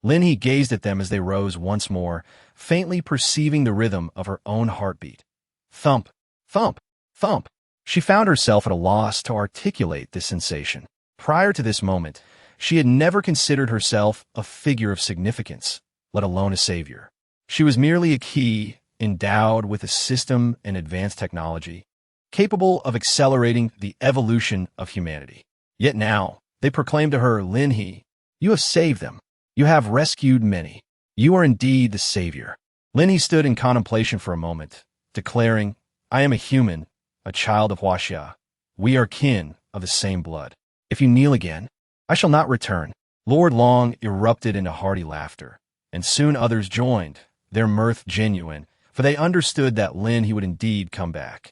Lin He gazed at them as they rose once more, faintly perceiving the rhythm of her own heartbeat. Thump, Thump, thump. She found herself at a loss to articulate this sensation. Prior to this moment, she had never considered herself a figure of significance, let alone a savior. She was merely a key endowed with a system and advanced technology, capable of accelerating the evolution of humanity. Yet now, they proclaimed to her, Lin He, you have saved them. You have rescued many. You are indeed the savior. Lin He stood in contemplation for a moment, declaring, I am a human, a child of Huaxia. We are kin of the same blood. If you kneel again, I shall not return. Lord Long erupted into hearty laughter, and soon others joined, their mirth genuine, for they understood that Lin He would indeed come back.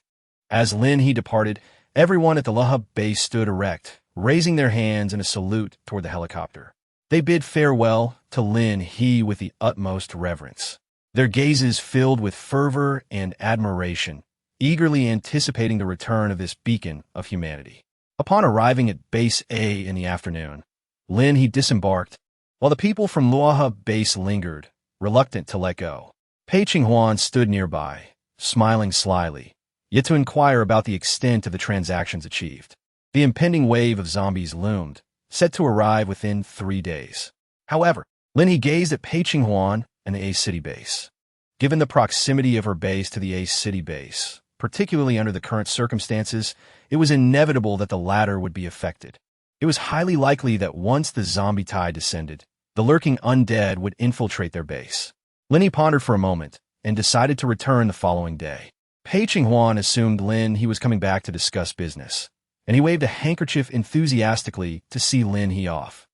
As Lin He departed, everyone at the Laha base stood erect, raising their hands in a salute toward the helicopter. They bid farewell to Lin He with the utmost reverence, their gazes filled with fervor and admiration, eagerly anticipating the return of this beacon of humanity. Upon arriving at base.A in the afternoon, Lin He disembarked, while the people from Luaha base lingered, reluctant to let go. Pei Qinghuan stood nearby, smiling slyly, yet to inquire about the extent of the transactions achieved. The impending wave of zombies loomed, set to arrive within 3 days. However, Lin He gazed at Pei Qinghuan and the A City base. Given the proximity of her base to the A City base, particularly under the current circumstances, it was inevitable that the latter would be affected. It was highly likely that once the zombie tide descended, the lurking undead would infiltrate their base. Lin He pondered for a moment and decided to return the following day. Pei Qinghuan assumed Lin He was coming back to discuss business, and he waved a handkerchief enthusiastically to see Lin He off.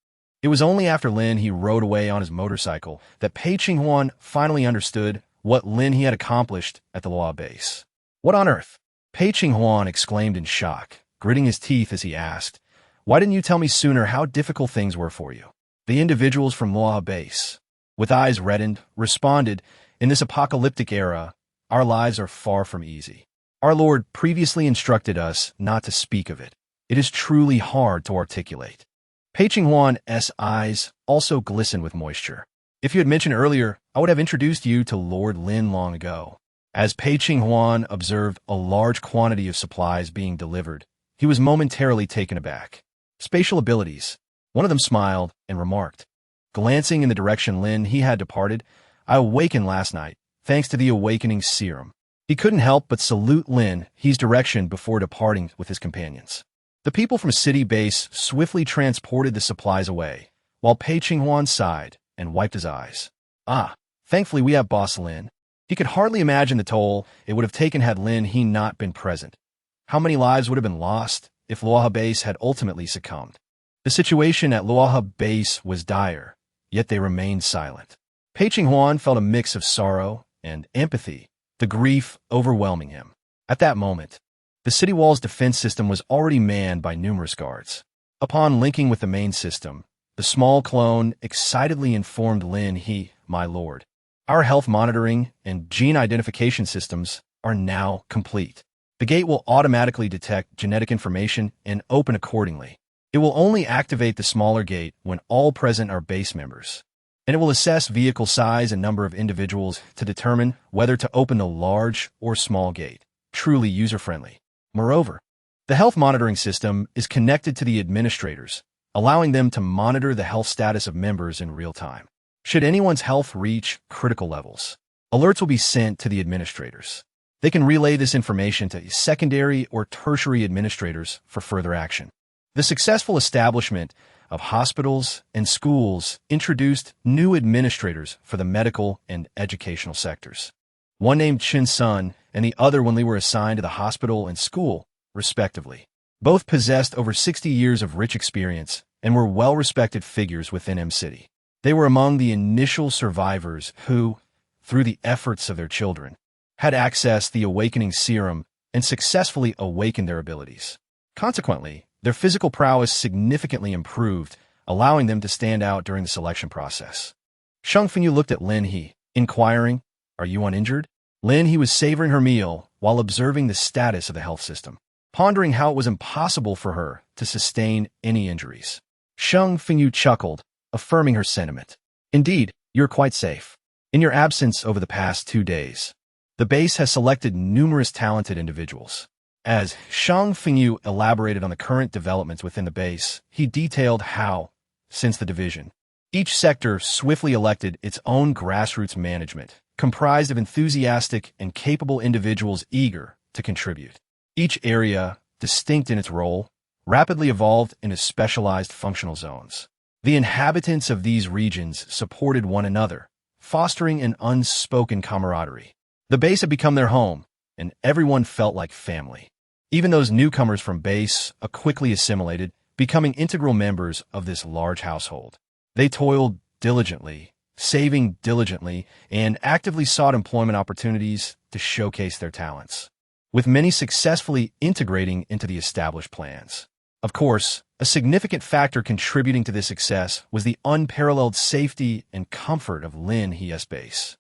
It was only after Lin He rode away on his motorcycle that Pei Qinghuan finally understood what Lin He had accomplished at the Luoha base. What on earth? Pei Qinghuan exclaimed in shock, gritting his teeth as he asked, why didn't you tell me sooner how difficult things were for you? The individuals from Luoha base, with eyes reddened, responded, in this apocalyptic era, our lives are far from easy. Our Lord previously instructed us not to speak of it. It is truly hard to articulate. Pei Qinghuan's eyes also glistened with moisture. If you had mentioned earlier, I would have introduced you to Lord Lin long ago. As Pei Qinghuan observed a large quantity of supplies being delivered, he was momentarily taken aback. Spatial abilities. One of them smiled and remarked, glancing in the direction Lin He had departed, I awakened last night, thanks to the awakening serum. He couldn't help but salute Lin He's direction before departing with his companions. The people from City Base swiftly transported the supplies away, while Pei Qinghuan sighed and wiped his eyes. Ah, thankfully we have Boss Lin. He could hardly imagine the toll it would have taken had Lin He not been present. How many lives would have been lost if Luoha base had ultimately succumbed? The situation at Luoha base was dire, yet they remained silent. Pei Qinghuan felt a mix of sorrow and empathy, the grief overwhelming him. At that moment, the city wall's defense system was already manned by numerous guards. Upon linking with the main system, the small clone excitedly informed Lin He, my lord, our health monitoring and gene identification systems are now complete. The gate will automatically detect genetic information and open accordingly. It will only activate the smaller gate when all present are base members, and it will assess vehicle size and number of individuals to determine whether to open the large or small gate. Truly user-friendly. Moreover, the health monitoring system is connected to the administrators, allowing them to monitor the health status of members in real time. Should anyone's health reach critical levels, alerts will be sent to the administrators. They can relay this information to secondary or tertiary administrators for further action. The successful establishment of hospitals and schools introduced new administrators for the medical and educational sectors. One named Chin Sun and the other when they were assigned to the hospital and school, respectively. Both possessed over 60 years of rich experience and were well-respected figures within M-City. They were among the initial survivors who, through the efforts of their children, had accessed the awakening serum and successfully awakened their abilities. Consequently, their physical prowess significantly improved, allowing them to stand out during the selection process. Sheng Fengyu looked at Lin He, inquiring, are you uninjured? Lin He was savoring her meal while observing the status of the health system, pondering how it was impossible for her to sustain any injuries. Sheng Fengyu chuckled, affirming her sentiment. Indeed, you're quite safe. In your absence over the past 2 days, The base has selected numerous talented individuals. As Shang Fengyu elaborated on the current developments within the base, he detailed how, since the division, each sector swiftly elected its own grassroots management, comprised of enthusiastic and capable individuals eager to contribute. Each area, distinct in its role, rapidly evolved into specialized functional zones. The inhabitants of these regions supported one another, fostering an unspoken camaraderie. The base had become their home, and everyone felt like family. Even those newcomers from base.A quickly assimilated, becoming integral members of this large household. They toiled diligently, saving diligently, and actively sought employment opportunities to showcase their talents, with many successfully integrating into the established plans. Of course, a significant factor contributing to this success was the unparalleled safety and comfort of Lin He's base.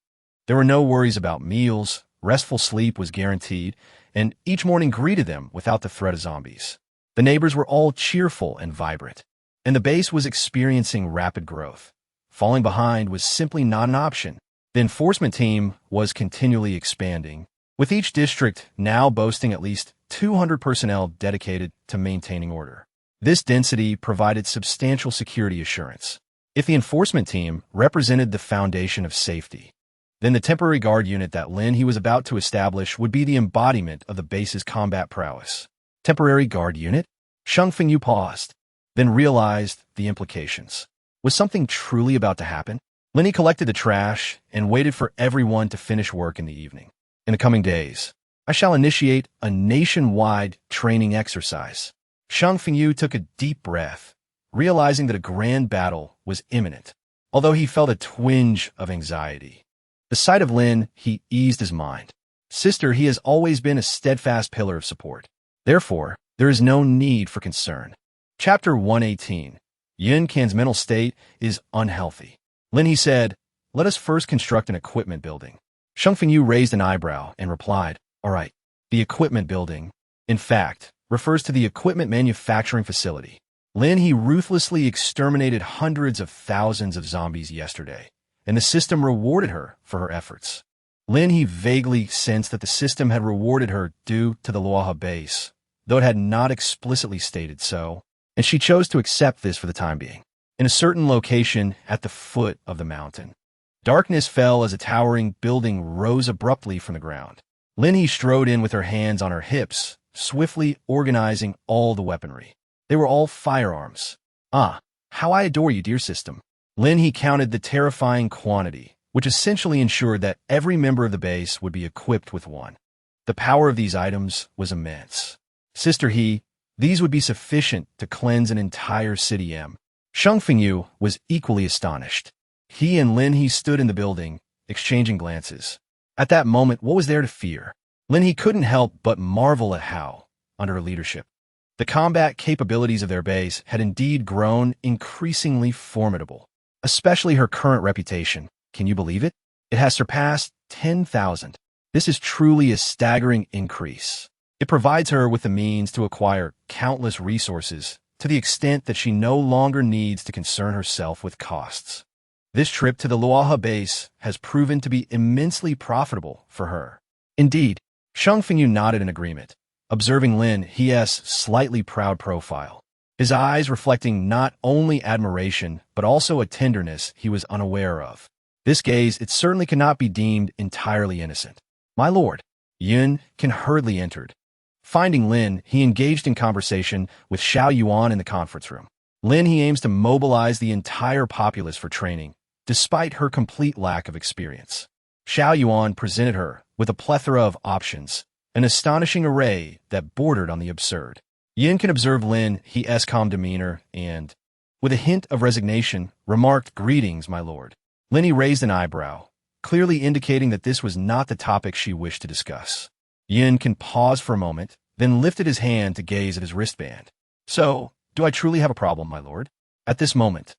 There were no worries about meals, restful sleep was guaranteed, and each morning greeted them without the threat of zombies. The neighbors were all cheerful and vibrant, and the base was experiencing rapid growth. Falling behind was simply not an option. The enforcement team was continually expanding, with each district now boasting at least 200 personnel dedicated to maintaining order. This density provided substantial security assurance. If the enforcement team represented the foundation of safety, then the temporary guard unit that Lin He was about to establish would be the embodiment of the base's combat prowess. Temporary guard unit? Shang Fengyu paused, then realized the implications. Was something truly about to happen? Lin He collected the trash and waited for everyone to finish work in the evening. In the coming days, I shall initiate a nationwide training exercise. Shang Fengyu took a deep breath, realizing that a grand battle was imminent. Although he felt a twinge of anxiety, the sight of Lin He eased his mind. Sister, he has always been a steadfast pillar of support. Therefore, there is no need for concern. Chapter 118. Yun Can's mental state is unhealthy. Lin He said, "Let us first construct an equipment building." Shang Fengyu raised an eyebrow and replied, "All right, the equipment building, in fact, refers to the equipment manufacturing facility." Lin He ruthlessly exterminated hundreds of thousands of zombies yesterday, and the system rewarded her for her efforts. Lin He vaguely sensed that the system had rewarded her due to the Luoha base, though it had not explicitly stated so, and she chose to accept this for the time being. In a certain location at the foot of the mountain, darkness fell as a towering building rose abruptly from the ground. Lin He strode in with her hands on her hips, swiftly organizing all the weaponry. They were all firearms. "Ah, how I adore you, dear system." Lin He counted the terrifying quantity, which essentially ensured that every member of the base would be equipped with one. The power of these items was immense. Sister He, these would be sufficient to cleanse an entire city. Shang Fengyu was equally astonished. He and Lin He stood in the building, exchanging glances. At that moment, what was there to fear? Lin He couldn't help but marvel at how, under her leadership, the combat capabilities of their base had indeed grown increasingly formidable. Especially her current reputation. Can you believe it? It has surpassed 10,000. This is truly a staggering increase. It provides her with the means to acquire countless resources to the extent that she no longer needs to concern herself with costs. This trip to the Luoha base has proven to be immensely profitable for her. Indeed, Shang Fengyu nodded in agreement, observing Lin He's slightly proud profile, his eyes reflecting not only admiration but also a tenderness he was unaware of. This gaze, it certainly cannot be deemed entirely innocent. "My lord." Yun Can hurriedly entered. Finding Lin, he engaged in conversation with Xiao Yuan in the conference room. Lin He aims to mobilize the entire populace for training, despite her complete lack of experience. Xiao Yuan presented her with a plethora of options, an astonishing array that bordered on the absurd. Yin can observe Lin He's calm demeanor and, with a hint of resignation, remarked, "Greetings, my lord." Lin He raised an eyebrow, clearly indicating that this was not the topic she wished to discuss. Yin Can paused for a moment, then lifted his hand to gaze at his wristband. "So, do I truly have a problem, my lord?" At this moment,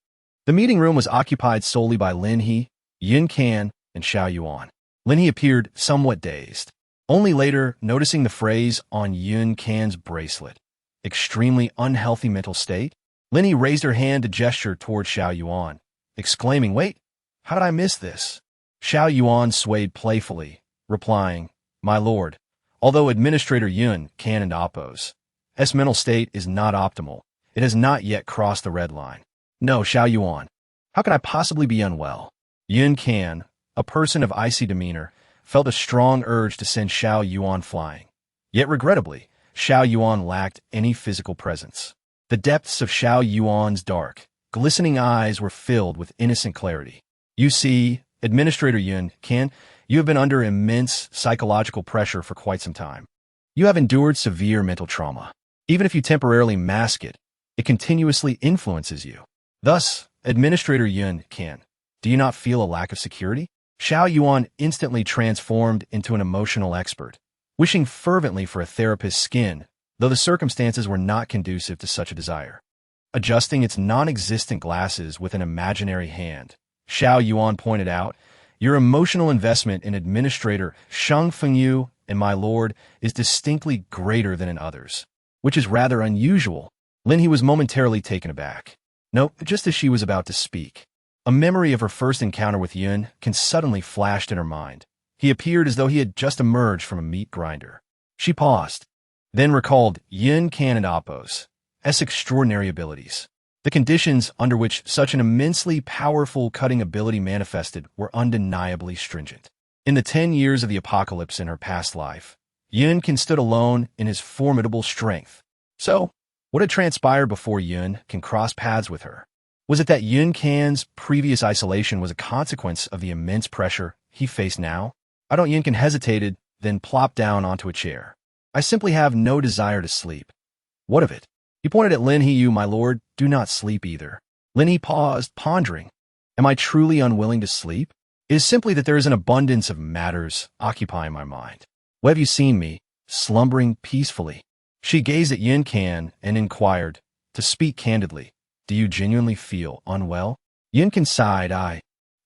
the meeting room was occupied solely by Lin He, Yin Can, and Xiao Yuan. Lin He appeared somewhat dazed, only later noticing the phrase on Yun Can's bracelet, "Extremely unhealthy mental state." Lin He raised her hand to gesture toward Xiao Yuan, exclaiming, "Wait, how did I miss this?" Xiao Yuan swayed playfully, replying, "My lord, although Administrator Yun can and oppose, S mental state is not optimal. It has not yet crossed the red line. No, Xiao Yuan. How can I possibly be unwell?" Yun Can, a person of icy demeanor, felt a strong urge to send Xiao Yuan flying. Yet regrettably, Xiao Yuan lacked any physical presence. The depths of Xiao Yuan's dark, glistening eyes were filled with innocent clarity. "You see, Administrator Yun Can, you have been under immense psychological pressure for quite some time. You have endured severe mental trauma. Even if you temporarily mask it, it continuously influences you. Thus, Administrator Yun Can, do you not feel a lack of security?" Xiao Yuan instantly transformed into an emotional expert, wishing fervently for a therapist's skin, though the circumstances were not conducive to such a desire. Adjusting its non-existent glasses with an imaginary hand, Xiao Yuan pointed out, "Your emotional investment in Administrator Sheng Fengyu and my lord is distinctly greater than in others, which is rather unusual." Lin He was momentarily taken aback. No, just as she was about to speak, a memory of her first encounter with Yun Can suddenly flashed in her mind. He appeared as though he had just emerged from a meat grinder. She paused, then recalled Yun Can and Appos as extraordinary abilities. The conditions under which such an immensely powerful cutting ability manifested were undeniably stringent. In the 10 years of the apocalypse in her past life, Yun Can stood alone in his formidable strength. So, what had transpired before Yun Can cross paths with her? Was it that Yun Can's previous isolation was a consequence of the immense pressure he faced now? I don't. Yun Can hesitated, then plopped down onto a chair. "I simply have no desire to sleep." "What of it?" He pointed at Lin He. "You, my lord, do not sleep either." Lin He paused, pondering. "Am I truly unwilling to sleep? It is simply that there is an abundance of matters occupying my mind. Well, have you seen me, slumbering peacefully?" She gazed at Yun Can and inquired, "To speak candidly, do you genuinely feel unwell?" Yun Can sighed. I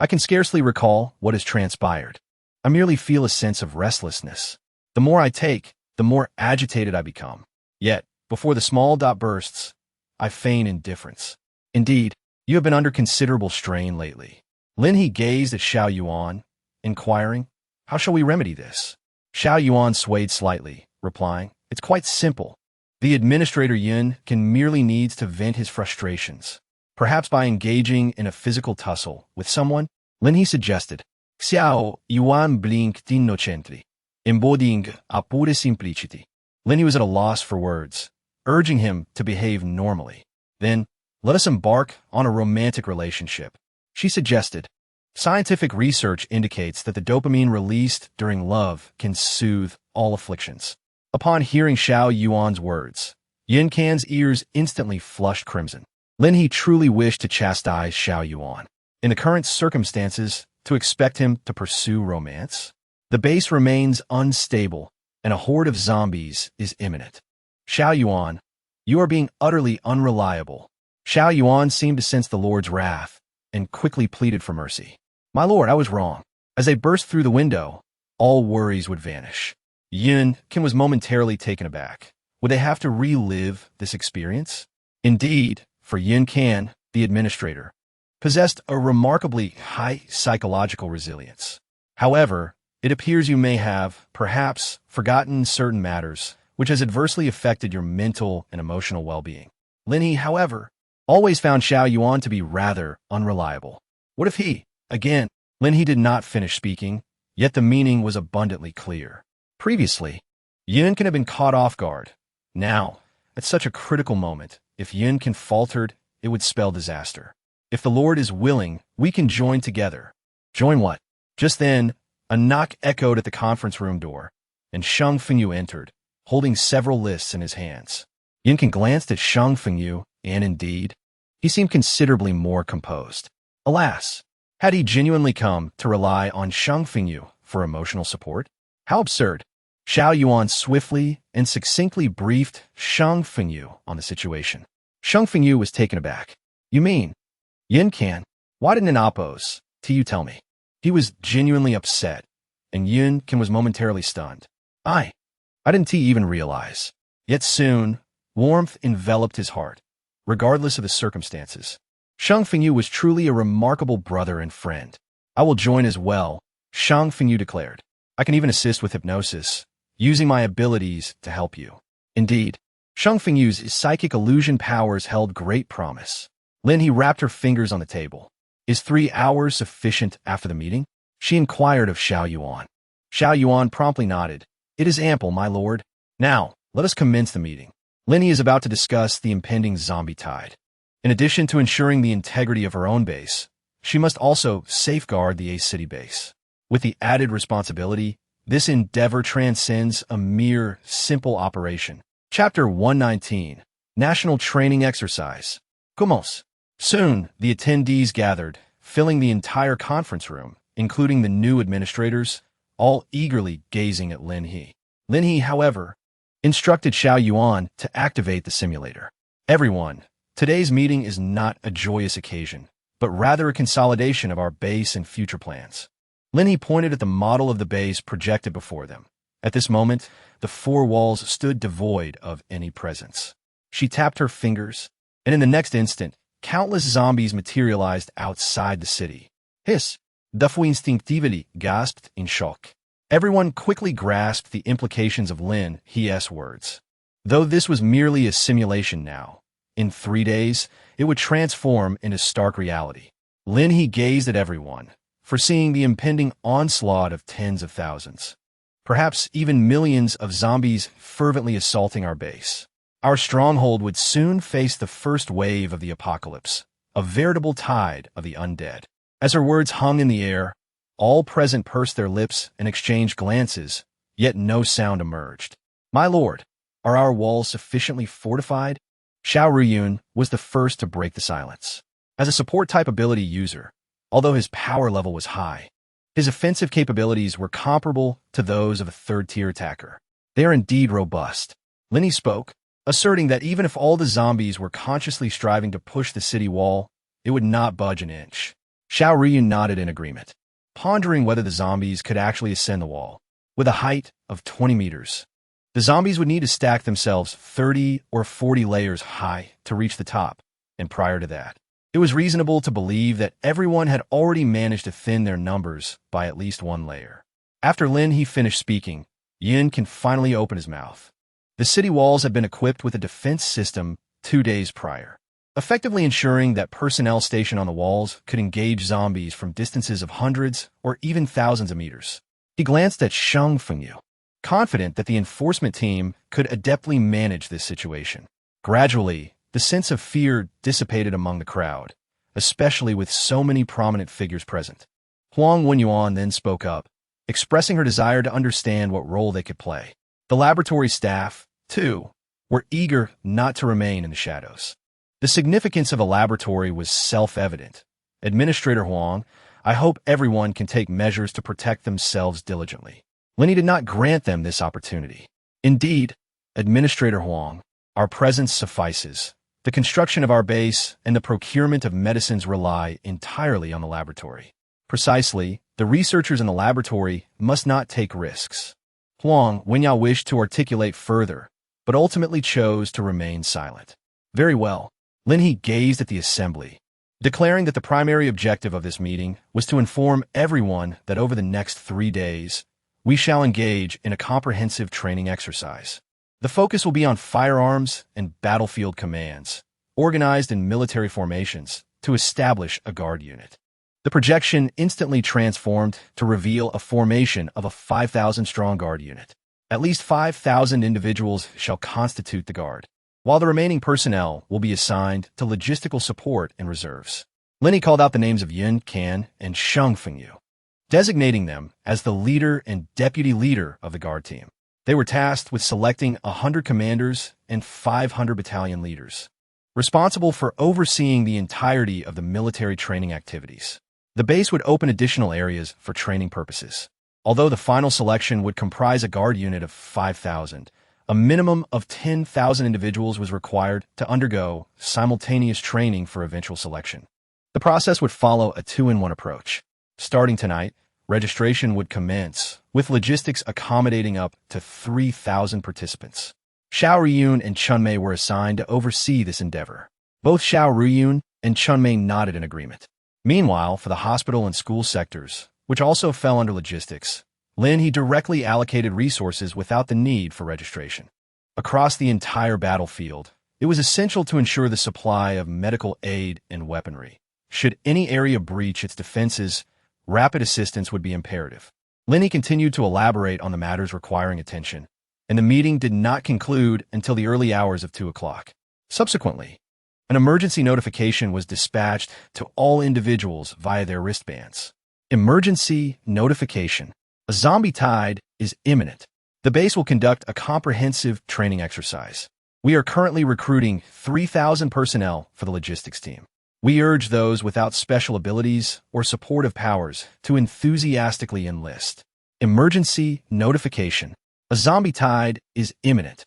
can scarcely recall what has transpired. I merely feel a sense of restlessness. The more I take, the more agitated I become. Yet, before the small bursts, I feign indifference. Indeed, you have been under considerable strain lately." Lin He gazed at Xiao Yuan, inquiring, "How shall we remedy this?" Xiao Yuan swayed slightly, replying, "It's quite simple. The Administrator Yun Can merely needs to vent his frustrations, perhaps by engaging in a physical tussle with someone." Lin He suggested, "Xiao Yuan blinked innocently, embodying a pure simplicity." Lin He was at a loss for words, urging him to behave normally. "Then, let us embark on a romantic relationship," she suggested. "Scientific research indicates that the dopamine released during love can soothe all afflictions." Upon hearing Xiao Yuan's words, Yun Can's ears instantly flushed crimson. Lin He truly wished to chastise Xiao Yuan. In the current circumstances, to expect him to pursue romance? The base remains unstable, and a horde of zombies is imminent. "Xiao Yuan, you are being utterly unreliable." Xiao Yuan seemed to sense the Lord's wrath, and quickly pleaded for mercy. "My lord, I was wrong." As they burst through the window, all worries would vanish. Yun Can was momentarily taken aback. Would they have to relive this experience? Indeed, for Yun Can, the administrator, possessed a remarkably high psychological resilience. However, it appears you may have, perhaps, forgotten certain matters, which has adversely affected your mental and emotional well-being. Lin He, however, always found Xiao Yuan to be rather unreliable. What if he, again? Lin He did not finish speaking, yet the meaning was abundantly clear. Previously, Yun Can had been caught off guard. Now, at such a critical moment, if Yun Can faltered, it would spell disaster. "If the Lord is willing, we can join together." Join what? Just then, a knock echoed at the conference room door, and Sheng Fengyu entered, holding several lists in his hands. Yun Can glanced at Sheng Fengyu, and indeed, he seemed considerably more composed. Alas, had he genuinely come to rely on Sheng Fengyu for emotional support? How absurd! Xiao Yuan swiftly and succinctly briefed Sheng Fengyu on the situation. Sheng Fengyu was taken aback. "You mean, Yun Can, why didn't an Appos you tell me?" He was genuinely upset, and Yun Can was momentarily stunned. I didn't even realize." Yet soon, warmth enveloped his heart, regardless of the circumstances. Sheng Fengyu was truly a remarkable brother and friend. "I will join as well," Sheng Fengyu declared. I can even assist with hypnosis, using my abilities to help you. Indeed, Shang Fengyu's psychic illusion powers held great promise. Lin He wrapped her fingers on the table. Is 3 hours sufficient after the meeting? She inquired of Xiao Yuan. Xiao Yuan promptly nodded. It is ample, my lord. Now, let us commence the meeting. Lin He is about to discuss the impending zombie tide. In addition to ensuring the integrity of her own base, she must also safeguard the A City base. With the added responsibility, this endeavor transcends a mere simple operation. Chapter 119, National Training Exercise. Commence. Soon, the attendees gathered, filling the entire conference room, including the new administrators, all eagerly gazing at Lin He. Lin He, however, instructed Xiao Yuan to activate the simulator. Everyone, today's meeting is not a joyous occasion, but rather a consolidation of our base and future plans. Lin He pointed at the model of the base projected before them. At this moment, the 4 walls stood devoid of any presence. She tapped her fingers, and in the next instant, countless zombies materialized outside the city. Hiss! Duffy instinctively gasped in shock. Everyone quickly grasped the implications of Lin He's words. Though this was merely a simulation now, in 3 days, it would transform into stark reality. Lin He gazed at everyone, foreseeing the impending onslaught of tens of thousands, perhaps even millions of zombies fervently assaulting our base. Our stronghold would soon face the first wave of the apocalypse, a veritable tide of the undead. As her words hung in the air, all present pursed their lips and exchanged glances, yet no sound emerged. My lord, are our walls sufficiently fortified? Xiao Ruyun was the first to break the silence. As a support-type ability user, although his power level was high, his offensive capabilities were comparable to those of a third-tier attacker. They are indeed robust. Lin He spoke, asserting that even if all the zombies were consciously striving to push the city wall, it would not budge an inch. Xiao Ruyun nodded in agreement, pondering whether the zombies could actually ascend the wall. With a height of 20 meters, the zombies would need to stack themselves 30 or 40 layers high to reach the top, and prior to that, it was reasonable to believe that everyone had already managed to thin their numbers by at least 1 layer. After Lin He finished speaking, Yin can finally open his mouth. The city walls had been equipped with a defense system 2 days prior, effectively ensuring that personnel stationed on the walls could engage zombies from distances of hundreds or even thousands of meters. He glanced at Shang Fengyu, confident that the enforcement team could adeptly manage this situation. Gradually, the sense of fear dissipated among the crowd, especially with so many prominent figures present. Huang Wenyuan then spoke up, expressing her desire to understand what role they could play. The laboratory staff, too, were eager not to remain in the shadows. The significance of a laboratory was self-evident. Administrator Huang, I hope everyone can take measures to protect themselves diligently. Lin He did not grant them this opportunity. Indeed, Administrator Huang, our presence suffices. The construction of our base and the procurement of medicines rely entirely on the laboratory. Precisely, the researchers in the laboratory must not take risks. Huang Wenyao wished to articulate further, but ultimately chose to remain silent. Very well. Lin He gazed at the assembly, declaring that the primary objective of this meeting was to inform everyone that over the next 3 days, we shall engage in a comprehensive training exercise. The focus will be on firearms and battlefield commands, organized in military formations, to establish a guard unit. The projection instantly transformed to reveal a formation of a 5,000-strong guard unit. At least 5,000 individuals shall constitute the guard, while the remaining personnel will be assigned to logistical support and reserves. Lin He called out the names of Yun Kan and Shang Fengyu, designating them as the leader and deputy leader of the guard team. They were tasked with selecting 100 commanders and 500 battalion leaders, responsible for overseeing the entirety of the military training activities. The base would open additional areas for training purposes. Although the final selection would comprise a guard unit of 5,000, a minimum of 10,000 individuals was required to undergo simultaneous training for eventual selection. The process would follow a 2-in-1 approach. Starting tonight, registration would commence, with logistics accommodating up to 3,000 participants. Xiao Ruyun and Chunmei were assigned to oversee this endeavor. Both Xiao Ruyun and Chunmei nodded in agreement. Meanwhile, for the hospital and school sectors, which also fell under logistics, Lin He directly allocated resources without the need for registration. Across the entire battlefield, it was essential to ensure the supply of medical aid and weaponry. Should any area breach its defenses, rapid assistance would be imperative. Lin He continued to elaborate on the matters requiring attention, and the meeting did not conclude until the early hours of 2 o'clock. Subsequently, an emergency notification was dispatched to all individuals via their wristbands. Emergency notification. A zombie tide is imminent. The base will conduct a comprehensive training exercise. We are currently recruiting 3,000 personnel for the logistics team. We urge those without special abilities or supportive powers to enthusiastically enlist. Emergency notification. A zombie tide is imminent.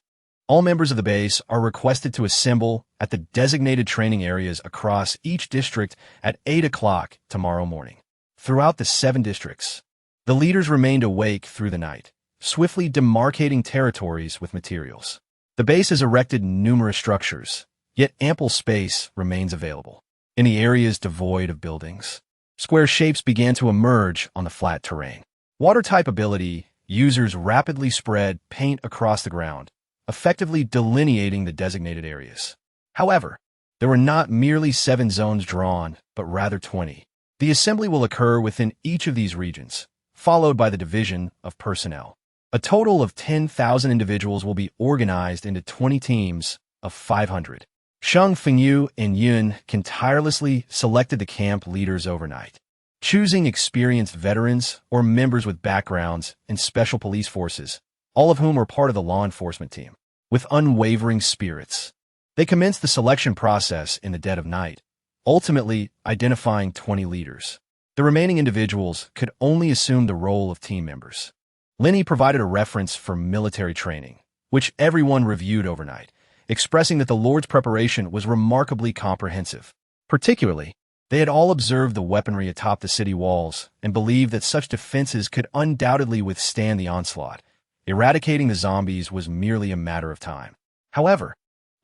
All members of the base are requested to assemble at the designated training areas across each district at 8 o'clock tomorrow morning. Throughout the 7 districts, the leaders remained awake through the night, swiftly demarcating territories with materials. The base has erected numerous structures, yet ample space remains available. In the areas devoid of buildings, square shapes began to emerge on the flat terrain. Water-type ability, users rapidly spread paint across the ground, effectively delineating the designated areas. However, there were not merely 7 zones drawn, but rather 20. The assembly will occur within each of these regions, followed by the division of personnel. A total of 10,000 individuals will be organized into 20 teams of 500. Sheng Fengyu and Yun can tirelessly selected the camp leaders overnight, choosing experienced veterans or members with backgrounds in special police forces, all of whom were part of the law enforcement team. With unwavering spirits, they commenced the selection process in the dead of night, ultimately identifying 20 leaders. The remaining individuals could only assume the role of team members. Lin He provided a reference for military training, which everyone reviewed overnight, expressing that the Lord's preparation was remarkably comprehensive. Particularly, they had all observed the weaponry atop the city walls and believed that such defenses could undoubtedly withstand the onslaught. Eradicating the zombies was merely a matter of time. However,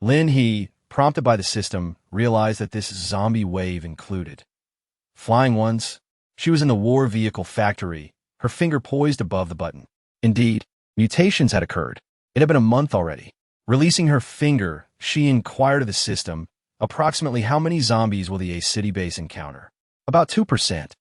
Lin He, prompted by the system, realized that this zombie wave included flying ones. She was in the war vehicle factory, her finger poised above the button. Indeed, mutations had occurred. It had been a month already. Releasing her finger, she inquired of the system, approximately how many zombies will the A city base encounter? About 2%.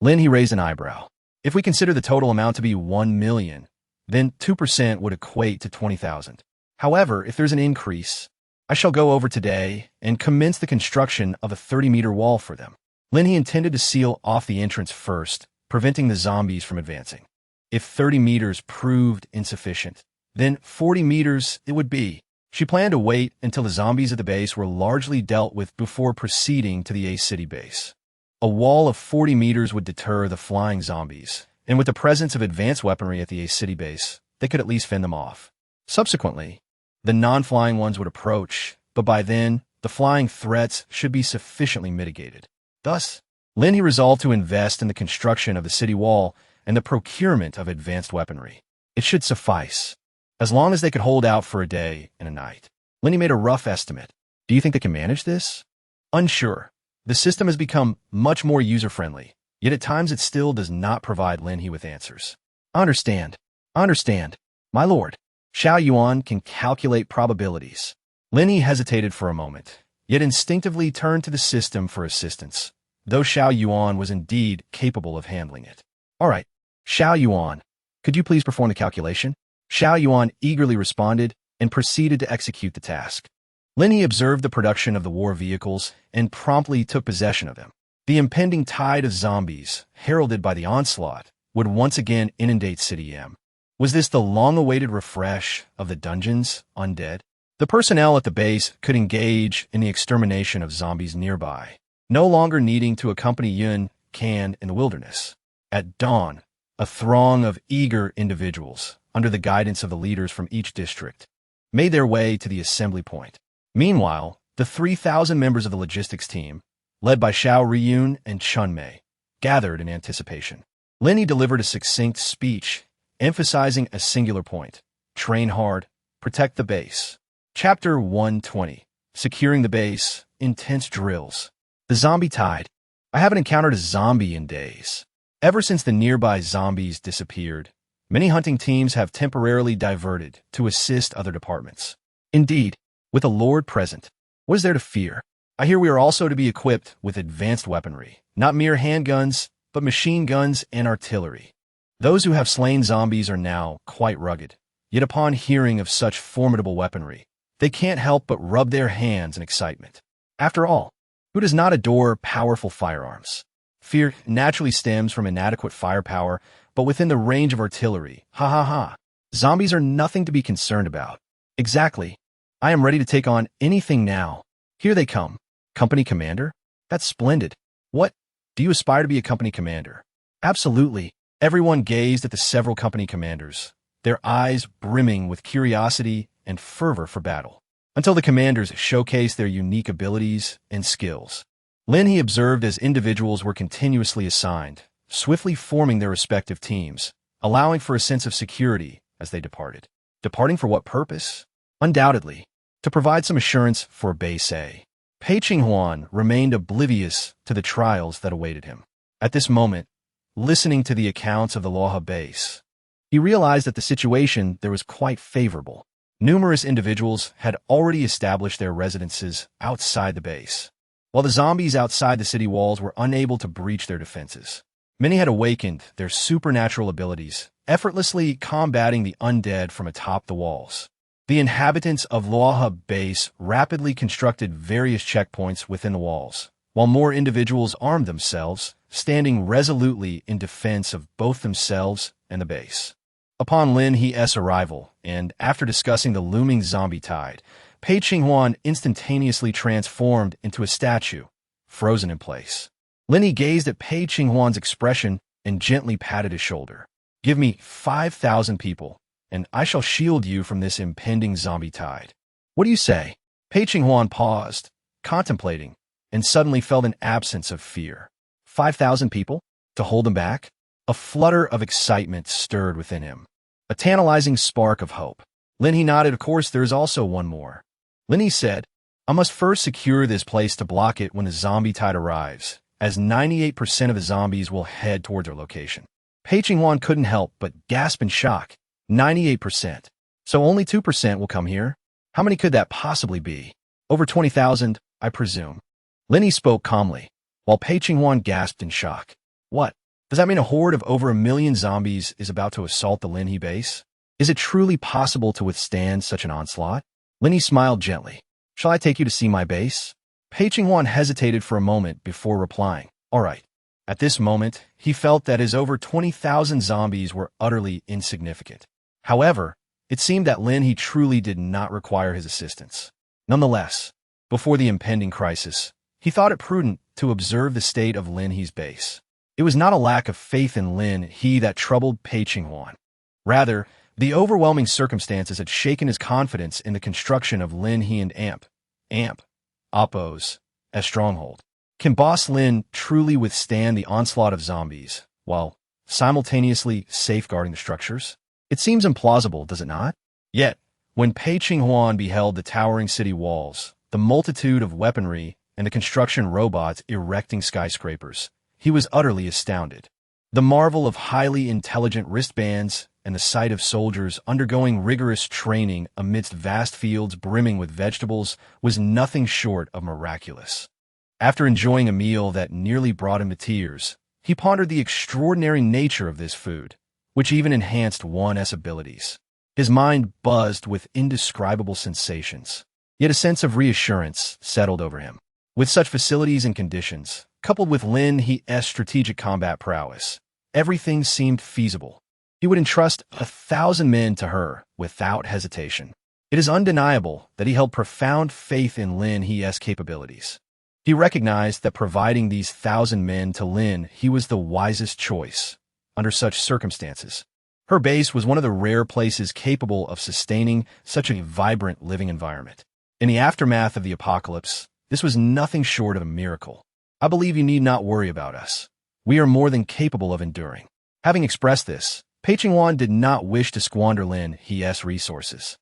Lin He raised an eyebrow. If we consider the total amount to be 1 million, then 2% would equate to 20,000. However, if there's an increase, I shall go over today and commence the construction of a 30-meter wall for them. Lin He intended to seal off the entrance first, preventing the zombies from advancing. If 30 meters proved insufficient, then 40 meters it would be. She planned to wait until the zombies at the base were largely dealt with before proceeding to the A city base. A wall of 40 meters would deter the flying zombies, and with the presence of advanced weaponry at the A city base, they could at least fend them off. Subsequently, the non-flying ones would approach, but by then, the flying threats should be sufficiently mitigated. Thus, Lin He resolved to invest in the construction of the city wall and the procurement of advanced weaponry. It should suffice, as long as they could hold out for a day and a night. Lin He made a rough estimate. Do you think they can manage this? Unsure. The system has become much more user-friendly, yet at times it still does not provide Lin He with answers. I understand. My lord. Xiao Yuan can calculate probabilities. Lin He hesitated for a moment, yet instinctively turned to the system for assistance, though Xiao Yuan was indeed capable of handling it. All right, Xiao Yuan, could you please perform the calculation? Xiao Yuan eagerly responded and proceeded to execute the task. Lin He observed the production of the war vehicles and promptly took possession of them. The impending tide of zombies, heralded by the onslaught, would once again inundate City M. Was this the long-awaited refresh of the dungeons undead? The personnel at the base could engage in the extermination of zombies nearby, no longer needing to accompany Yun Can in the wilderness. At dawn, a throng of eager individuals, under the guidance of the leaders from each district, made their way to the assembly point. Meanwhile, the 3,000 members of the logistics team, led by Xiao Riyun and Chun Mei, gathered in anticipation. Lin He delivered a succinct speech, emphasizing a singular point: train hard, protect the base. Chapter 120. Securing the base, intense drills. The zombie tide. I haven't encountered a zombie in days. Ever since the nearby zombies disappeared, Many hunting teams have temporarily diverted to assist other departments. Indeed, with a lord present, what is there to fear? I hear we are also to be equipped with advanced weaponry, not mere handguns, but machine guns and artillery. Those who have slain zombies are now quite rugged, yet upon hearing of such formidable weaponry, they can't help but rub their hands in excitement. After all, who does not adore powerful firearms? Fear naturally stems from inadequate firepower, but within the range of artillery, ha ha ha. Zombies are nothing to be concerned about. Exactly. I am ready to take on anything now. Here they come. Company commander? That's splendid. What? Do you aspire to be a company commander? Absolutely. Everyone gazed at the several company commanders, their eyes brimming with curiosity and fervor for battle, until the commanders showcased their unique abilities and skills. Lin He observed as individuals were continuously assigned, swiftly forming their respective teams, allowing for a sense of security as they departed. Departing for what purpose? Undoubtedly, to provide some assurance for base.A. Pei Qinghuan remained oblivious to the trials that awaited him. At this moment, listening to the accounts of the Loha base, he realized that the situation there was quite favorable. Numerous individuals had already established their residences outside the base, while the zombies outside the city walls were unable to breach their defenses. Many had awakened their supernatural abilities, effortlessly combating the undead from atop the walls. The inhabitants of Loha base rapidly constructed various checkpoints within the walls, while more individuals armed themselves, standing resolutely in defense of both themselves and the base. Upon Lin He's arrival, and after discussing the looming zombie tide, Pei Qinghuan instantaneously transformed into a statue, frozen in place. Lin He gazed at Pei Qinghuan's expression and gently patted his shoulder. Give me 5,000 people, and I shall shield you from this impending zombie tide. What do you say? Pei Qinghuan paused, contemplating, and suddenly felt an absence of fear. 5,000 people? To hold him back? A flutter of excitement stirred within him, a tantalizing spark of hope. Lin He nodded. Of course, there is also one more. Lin He said, I must first secure this place to block it when the zombie tide arrives, as 98% of the zombies will head towards our location. Pei Qinghuan couldn't help but gasp in shock. 98%. So only 2% will come here? How many could that possibly be? Over 20,000, I presume. Lin He spoke calmly, while Pei Qinghuan gasped in shock. What? Does that mean a horde of over 1 million zombies is about to assault the Lin He base? Is it truly possible to withstand such an onslaught? Lin He smiled gently. Shall I take you to see my base? Pei Qinghuan hesitated for a moment before replying. All right. At this moment, he felt that his over 20,000 zombies were utterly insignificant. However, it seemed that Lin He truly did not require his assistance. Nonetheless, before the impending crisis, he thought it prudent to observe the state of Lin He's base. It was not a lack of faith in Lin He that troubled Pei Qinghuan. Rather, the overwhelming circumstances had shaken his confidence in the construction of Lin He and Oppos, as stronghold. Can Boss Lin truly withstand the onslaught of zombies, while simultaneously safeguarding the structures? It seems implausible, does it not? Yet, when Pei Qinghuan beheld the towering city walls, the multitude of weaponry, and the construction robots erecting skyscrapers, he was utterly astounded. The marvel of highly intelligent wristbands and the sight of soldiers undergoing rigorous training amidst vast fields brimming with vegetables was nothing short of miraculous. After enjoying a meal that nearly brought him to tears, he pondered the extraordinary nature of this food, which even enhanced one's abilities. His mind buzzed with indescribable sensations, yet a sense of reassurance settled over him. With such facilities and conditions, coupled with Lin He's strategic combat prowess, everything seemed feasible. He would entrust 1,000 men to her without hesitation. It is undeniable that he held profound faith in Lin He's capabilities. He recognized that providing these 1,000 men to Lin He was the wisest choice under such circumstances. Her base was one of the rare places capable of sustaining such a vibrant living environment. In the aftermath of the apocalypse, this was nothing short of a miracle. I believe you need not worry about us. We are more than capable of enduring. Having expressed this, Pei Qinghuan did not wish to squander Lin He's resources.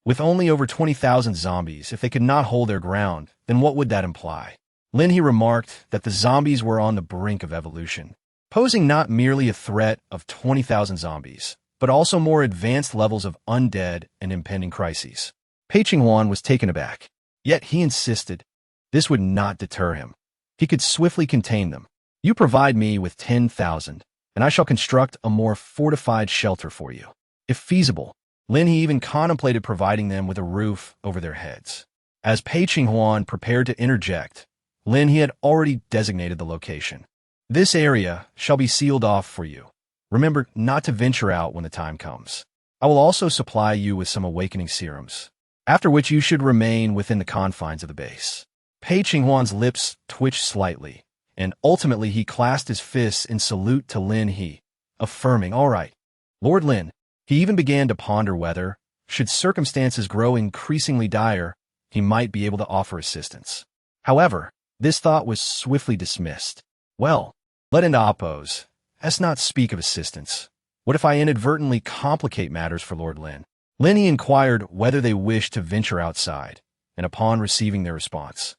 With only over 20,000 zombies, if they could not hold their ground, then what would that imply? Lin He remarked that the zombies were on the brink of evolution, posing not merely a threat of 20,000 zombies, but also more advanced levels of undead and impending crises. Pei Qinghuan was taken aback, yet he insisted this would not deter him. He could swiftly contain them. You provide me with 10,000, and I shall construct a more fortified shelter for you. If feasible, Lin He even contemplated providing them with a roof over their heads. As Pei Qinghuan prepared to interject, Lin He had already designated the location. This area shall be sealed off for you. Remember not to venture out when the time comes. I will also supply you with some awakening serums, after which you should remain within the confines of the base. Pei Qinghuan's lips twitched slightly, and ultimately he clasped his fists in salute to Lin He, affirming, "All right, Lord Lin." He even began to ponder whether, should circumstances grow increasingly dire, he might be able to offer assistance. However, this thought was swiftly dismissed. Well, let into oppose. Let's not speak of assistance. What if I inadvertently complicate matters for Lord Lin? Lin He inquired whether they wished to venture outside, and upon receiving their response,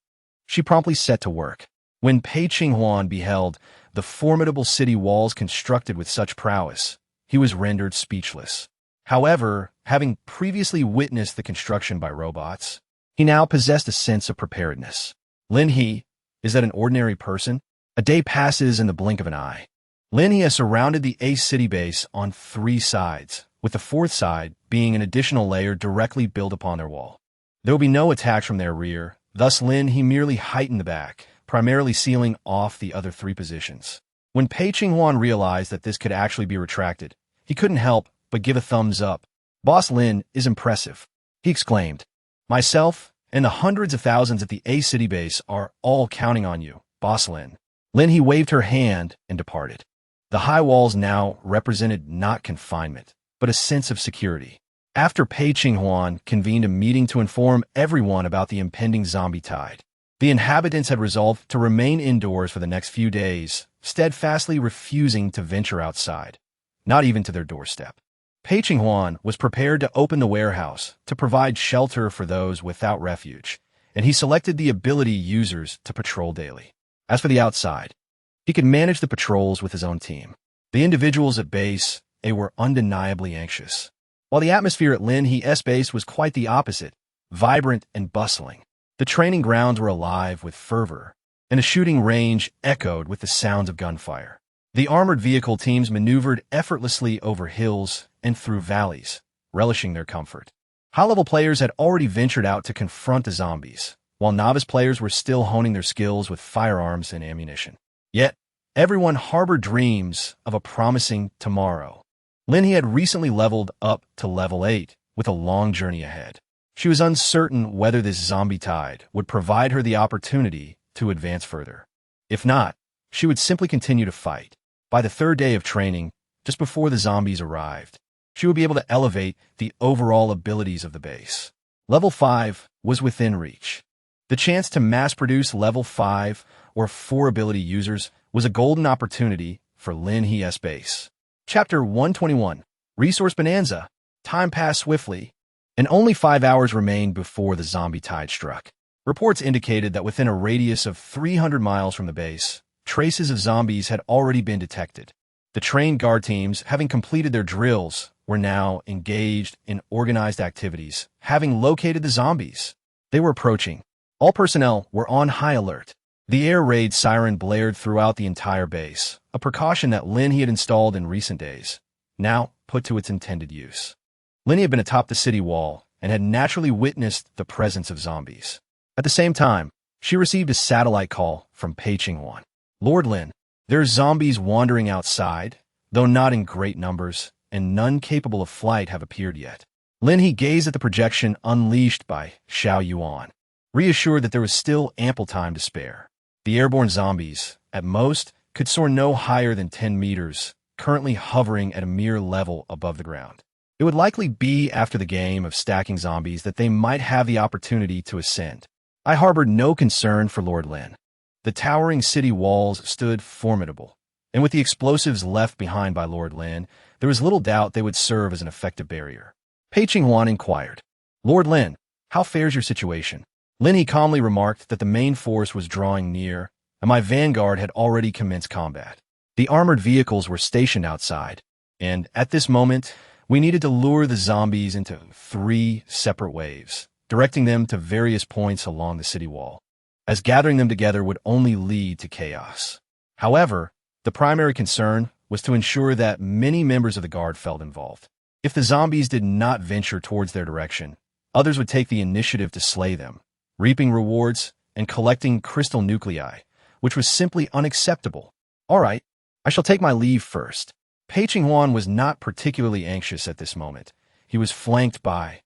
she promptly set to work. When Pei Qinghuan beheld the formidable city walls constructed with such prowess, he was rendered speechless. However, having previously witnessed the construction by robots, he now possessed a sense of preparedness. Lin He, is that an ordinary person? A day passes in the blink of an eye. Lin He has surrounded the A city base on 3 sides, with the 4th side being an additional layer directly built upon their wall. There will be no attacks from their rear, thus Lin He merely heightened the back, primarily sealing off the other 3 positions. When Pei Qinghuan realized that this could actually be retracted, he couldn't help but give a thumbs up. Boss Lin is impressive, he exclaimed. Myself and the hundreds of thousands at the A city base are all counting on you, Boss Lin. Lin He waved her hand and departed. The high walls now represented not confinement, but a sense of security. After Pei Qinghuan convened a meeting to inform everyone about the impending zombie tide, the inhabitants had resolved to remain indoors for the next few days, steadfastly refusing to venture outside, not even to their doorstep. Pei Qinghuan was prepared to open the warehouse to provide shelter for those without refuge, and he selected the ability users to patrol daily. As for the outside, he could manage the patrols with his own team. The individuals at base.A were undeniably anxious, while the atmosphere at Lin He's base was quite the opposite, vibrant and bustling. The training grounds were alive with fervor, and the shooting range echoed with the sounds of gunfire. The armored vehicle teams maneuvered effortlessly over hills and through valleys, relishing their comfort. High-level players had already ventured out to confront the zombies, while novice players were still honing their skills with firearms and ammunition. Yet, everyone harbored dreams of a promising tomorrow. Lin He had recently leveled up to level 8, with a long journey ahead. She was uncertain whether this zombie tide would provide her the opportunity to advance further. If not, she would simply continue to fight. By the 3rd day of training, just before the zombies arrived, she would be able to elevate the overall abilities of the base. Level 5 was within reach. The chance to mass-produce level 5 or 4 ability users was a golden opportunity for Lin He's base. Chapter 121, Resource Bonanza. Time passed swiftly, and only 5 hours remained before the zombie tide struck. Reports indicated that within a radius of 300 miles from the base, traces of zombies had already been detected. The trained guard teams, having completed their drills, were now engaged in organized activities, having located the zombies. They were approaching. All personnel were on high alert. The air raid siren blared throughout the entire base, a precaution that Lin He had installed in recent days, now put to its intended use. Lin He had been atop the city wall and had naturally witnessed the presence of zombies. At the same time, she received a satellite call from Pei Qinghuan. Lord Lin, there are zombies wandering outside, though not in great numbers, and none capable of flight have appeared yet. Lin He gazed at the projection unleashed by Xiao Yuan, reassured that there was still ample time to spare. The airborne zombies, at most, could soar no higher than 10 meters, currently hovering at a mere level above the ground. It would likely be after the game of stacking zombies that they might have the opportunity to ascend. I harbored no concern for Lord Lin. The towering city walls stood formidable, and with the explosives left behind by Lord Lin, there was little doubt they would serve as an effective barrier. Pei Qinghuan inquired, Lord Lin, how fares your situation? Lin He calmly remarked that the main force was drawing near, and my vanguard had already commenced combat. The armored vehicles were stationed outside, And at this moment, we needed to lure the zombies into 3 separate waves, directing them to various points along the city wall, as gathering them together would only lead to chaos. However, the primary concern was to ensure that many members of the guard felt involved. If the zombies did not venture towards their direction, others would take the initiative to slay them, reaping rewards and collecting crystal nuclei, which was simply unacceptable. All right, I shall take my leave first. Pei Qinghuan was not particularly anxious at this moment. He was flanked by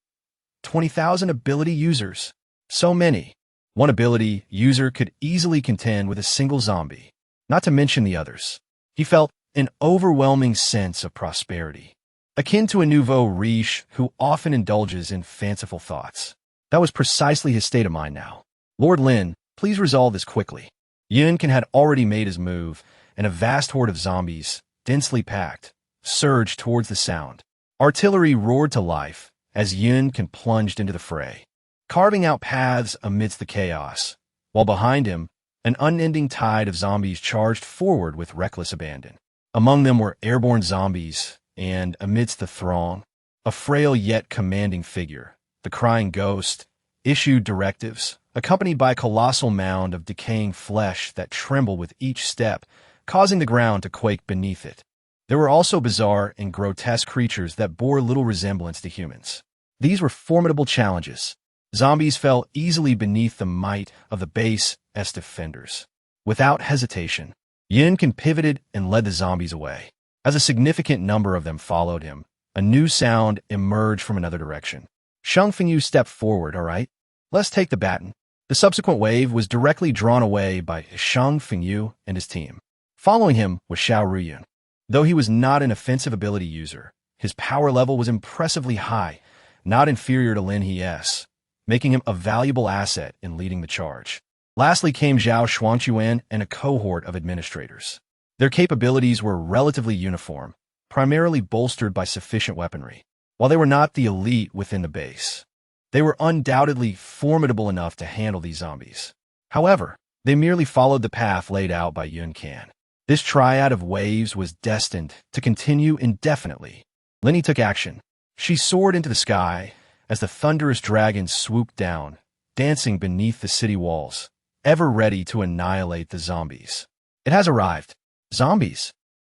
20,000 ability users. So many. One ability user could easily contend with a single zombie, not to mention the others. He felt an overwhelming sense of prosperity, akin to a nouveau riche who often indulges in fanciful thoughts. That was precisely his state of mind now. Lord Lin, please resolve this quickly. Yunkin had already made his move, and a vast horde of zombies, densely packed, surged towards the sound. Artillery roared to life as Yunkin plunged into the fray, carving out paths amidst the chaos, while behind him, an unending tide of zombies charged forward with reckless abandon. Among them were airborne zombies, and amidst the throng, a frail yet commanding figure, the crying ghost, issued directives, accompanied by a colossal mound of decaying flesh that trembled with each step, causing the ground to quake beneath it. There were also bizarre and grotesque creatures that bore little resemblance to humans. These were formidable challenges. Zombies fell easily beneath the might of the base.A defenders. Without hesitation, Yunkin pivoted and led the zombies away. As a significant number of them followed him, a new sound emerged from another direction. Shang Fengyu stepped forward. All right, let's take the baton. The subsequent wave was directly drawn away by Shang Fengyu and his team. Following him was Xiao Ruyun. Though he was not an offensive ability user, his power level was impressively high, not inferior to Lin He's, making him a valuable asset in leading the charge. Lastly came Zhao Xuanquan and a cohort of administrators. Their capabilities were relatively uniform, primarily bolstered by sufficient weaponry. While they were not the elite within the base, they were undoubtedly formidable enough to handle these zombies. However, they merely followed the path laid out by Yunkin. This triad of waves was destined to continue indefinitely. Lin He took action. She soared into the sky as the thunderous dragon swooped down, dancing beneath the city walls, ever ready to annihilate the zombies. It has arrived. Zombies.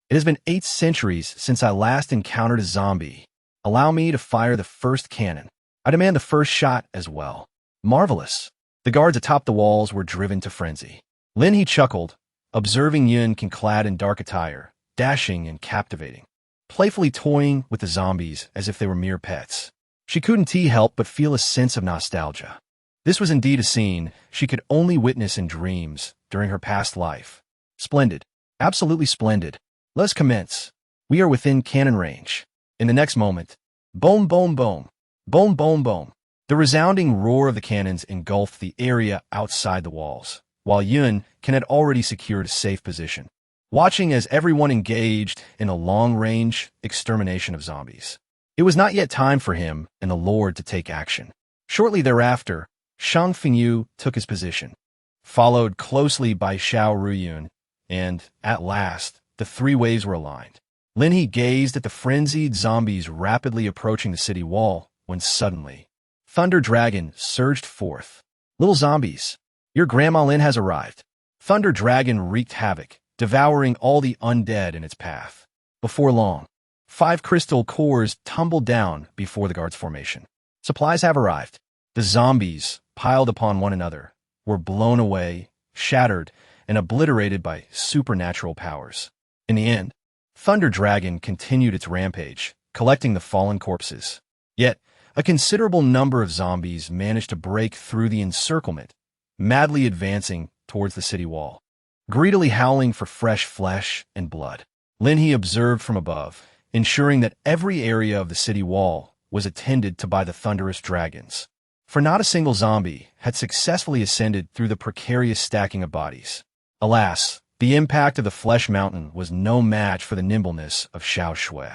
It has been 8 centuries since I last encountered a zombie. Allow me to fire the first cannon. I demand the first shot as well. Marvelous. The guards atop the walls were driven to frenzy. Lin He chuckled, observing Yunkin clad in dark attire, dashing and captivating, playfully toying with the zombies as if they were mere pets. She couldn't help but feel a sense of nostalgia. This was indeed a scene she could only witness in dreams during her past life. Splendid. Absolutely splendid. Let's commence. We are within cannon range. In the next moment, boom, boom, boom, boom, boom, boom. The resounding roar of the cannons engulfed the area outside the walls, while Yunkin had already secured a safe position, watching as everyone engaged in a long-range extermination of zombies. It was not yet time for him and the Lord to take action. Shortly thereafter, Shang Fengyu took his position, followed closely by Xiao Ruyun, and, at last, the 3 waves were aligned. Lin He gazed at the frenzied zombies rapidly approaching the city wall when suddenly, Thunder Dragon surged forth. Little zombies, your Grandma Lin has arrived. Thunder Dragon wreaked havoc, devouring all the undead in its path. Before long, 5 crystal cores tumbled down before the guard's formation. Supplies have arrived. The zombies, piled upon one another, were blown away, shattered, and obliterated by supernatural powers. In the end, Thunder Dragon continued its rampage, collecting the fallen corpses. Yet, a considerable number of zombies managed to break through the encirclement, madly advancing towards the city wall, greedily howling for fresh flesh and blood. Lin He observed from above, ensuring that every area of the city wall was attended to by the thunderous dragons. For not a single zombie had successfully ascended through the precarious stacking of bodies. Alas, the impact of the flesh mountain was no match for the nimbleness of Xiao Shui.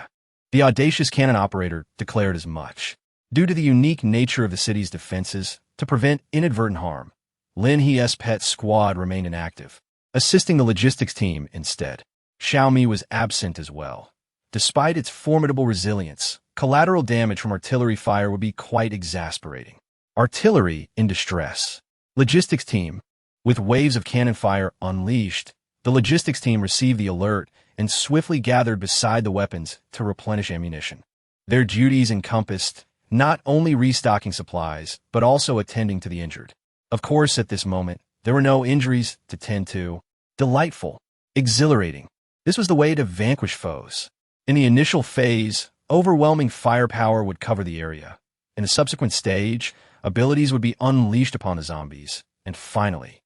The audacious cannon operator declared as much. Due to the unique nature of the city's defenses, to prevent inadvertent harm, Lin He's pet squad remained inactive, assisting the logistics team instead. Xiaomi was absent as well, Despite its formidable resilience, collateral damage from artillery fire would be quite exasperating. Artillery in distress. Logistics team. With waves of cannon fire unleashed, the logistics team received the alert and swiftly gathered beside the weapons to replenish ammunition. Their duties encompassed not only restocking supplies, but also attending to the injured. Of course, at this moment, there were no injuries to tend to. Delightful. Exhilarating. This was the way to vanquish foes. In the initial phase, overwhelming firepower would cover the area. In the subsequent stage, abilities would be unleashed upon the zombies. And finally,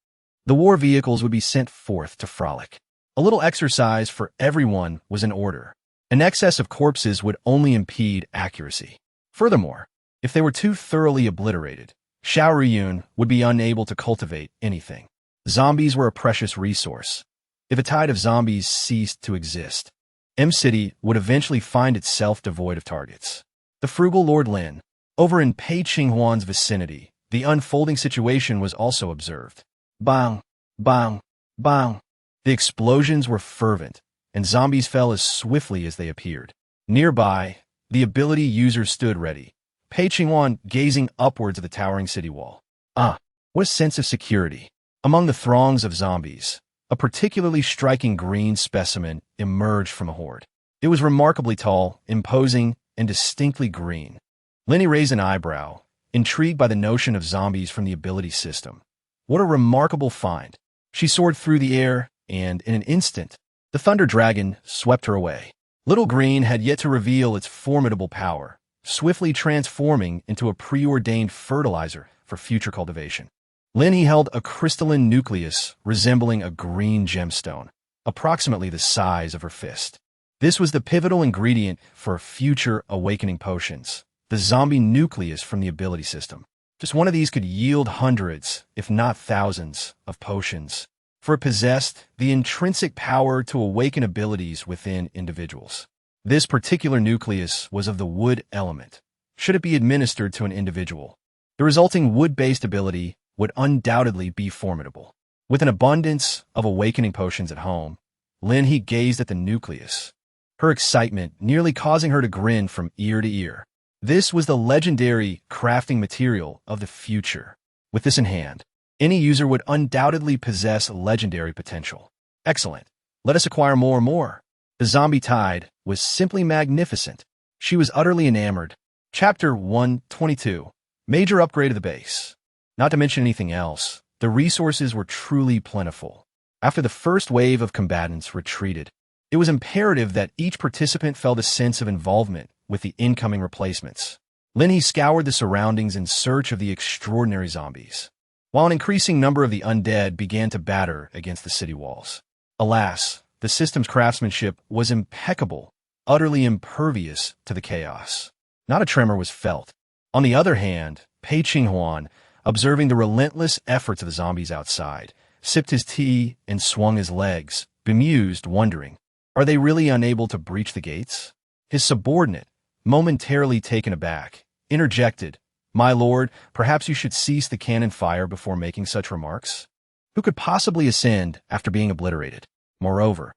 the war vehicles would be sent forth to frolic. A little exercise for everyone was in order. An excess of corpses would only impede accuracy. Furthermore, if they were too thoroughly obliterated, Xiao Ruyun would be unable to cultivate anything. Zombies were a precious resource. If a tide of zombies ceased to exist, M-City would eventually find itself devoid of targets. The frugal Lord Lin. Over in Pei Qinghuan's vicinity, the unfolding situation was also observed. Bang! Bang! Bang! The explosions were fervent, and zombies fell as swiftly as they appeared. Nearby, the ability users stood ready, Pei Qinghuan gazing upwards at the towering city wall. Ah, what a sense of security. Among the throngs of zombies, a particularly striking green specimen emerged from a horde. It was remarkably tall, imposing, and distinctly green. Lin He raised an eyebrow, intrigued by the notion of zombies from the ability system. What a remarkable find. She soared through the air, and in an instant, the Thunder Dragon swept her away. Little Green had yet to reveal its formidable power, swiftly transforming into a preordained fertilizer for future cultivation. Lin He held a crystalline nucleus resembling a green gemstone, approximately the size of her fist. This was the pivotal ingredient for future awakening potions, the zombie nucleus from the ability system. Just one of these could yield hundreds, if not thousands, of potions, for it possessed the intrinsic power to awaken abilities within individuals. This particular nucleus was of the wood element. Should it be administered to an individual, the resulting wood-based ability would undoubtedly be formidable. With an abundance of awakening potions at home, Lin He gazed at the nucleus, her excitement nearly causing her to grin from ear to ear. This was the legendary crafting material of the future. With this in hand, any user would undoubtedly possess legendary potential. Excellent. Let us acquire more and more. The zombie tide was simply magnificent. She was utterly enamored. Chapter 122. Major upgrade of the base. Not to mention anything else, the resources were truly plentiful. After the first wave of combatants retreated, it was imperative that each participant felt a sense of involvement with the incoming replacements. Lin He scoured the surroundings in search of the extraordinary zombies, while an increasing number of the undead began to batter against the city walls. Alas, the system's craftsmanship was impeccable, utterly impervious to the chaos. Not a tremor was felt. On the other hand, Pei Qinghuan, observing the relentless efforts of the zombies outside, sipped his tea and swung his legs, bemused, wondering, are they really unable to breach the gates? His subordinate, momentarily taken aback, interjected, My lord, perhaps you should cease the cannon fire before making such remarks? Who could possibly ascend after being obliterated? Moreover,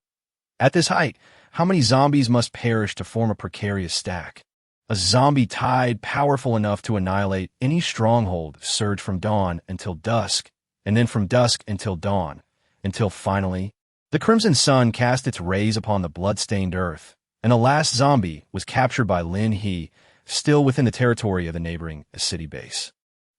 at this height, how many zombies must perish to form a precarious stack? A zombie tide powerful enough to annihilate any stronghold surged from dawn until dusk, and then from dusk until dawn, until finally, the crimson sun cast its rays upon the blood-stained earth, and the last zombie was captured by Lin He, still within the territory of the neighboring city base.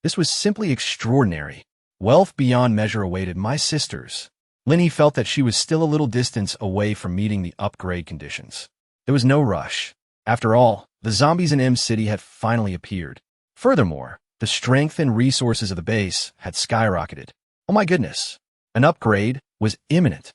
This was simply extraordinary. Wealth beyond measure awaited my sisters. Lin He felt that she was still a little distance away from meeting the upgrade conditions. There was no rush. After all, the zombies in M-City had finally appeared. Furthermore, the strength and resources of the base had skyrocketed. Oh my goodness, an upgrade was imminent.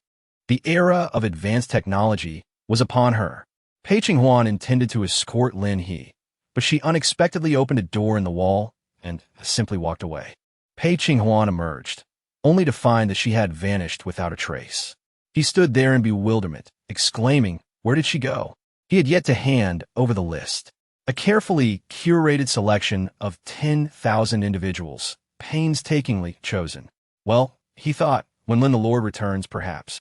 The era of advanced technology was upon her. Pei Qinghuan intended to escort Lin He, but she unexpectedly opened a door in the wall and simply walked away. Pei Qinghuan emerged, only to find that she had vanished without a trace. He stood there in bewilderment, exclaiming, where did she go? He had yet to hand over the list, a carefully curated selection of 10,000 individuals, painstakingly chosen. Well, he thought, when Lin the Lord returns, perhaps.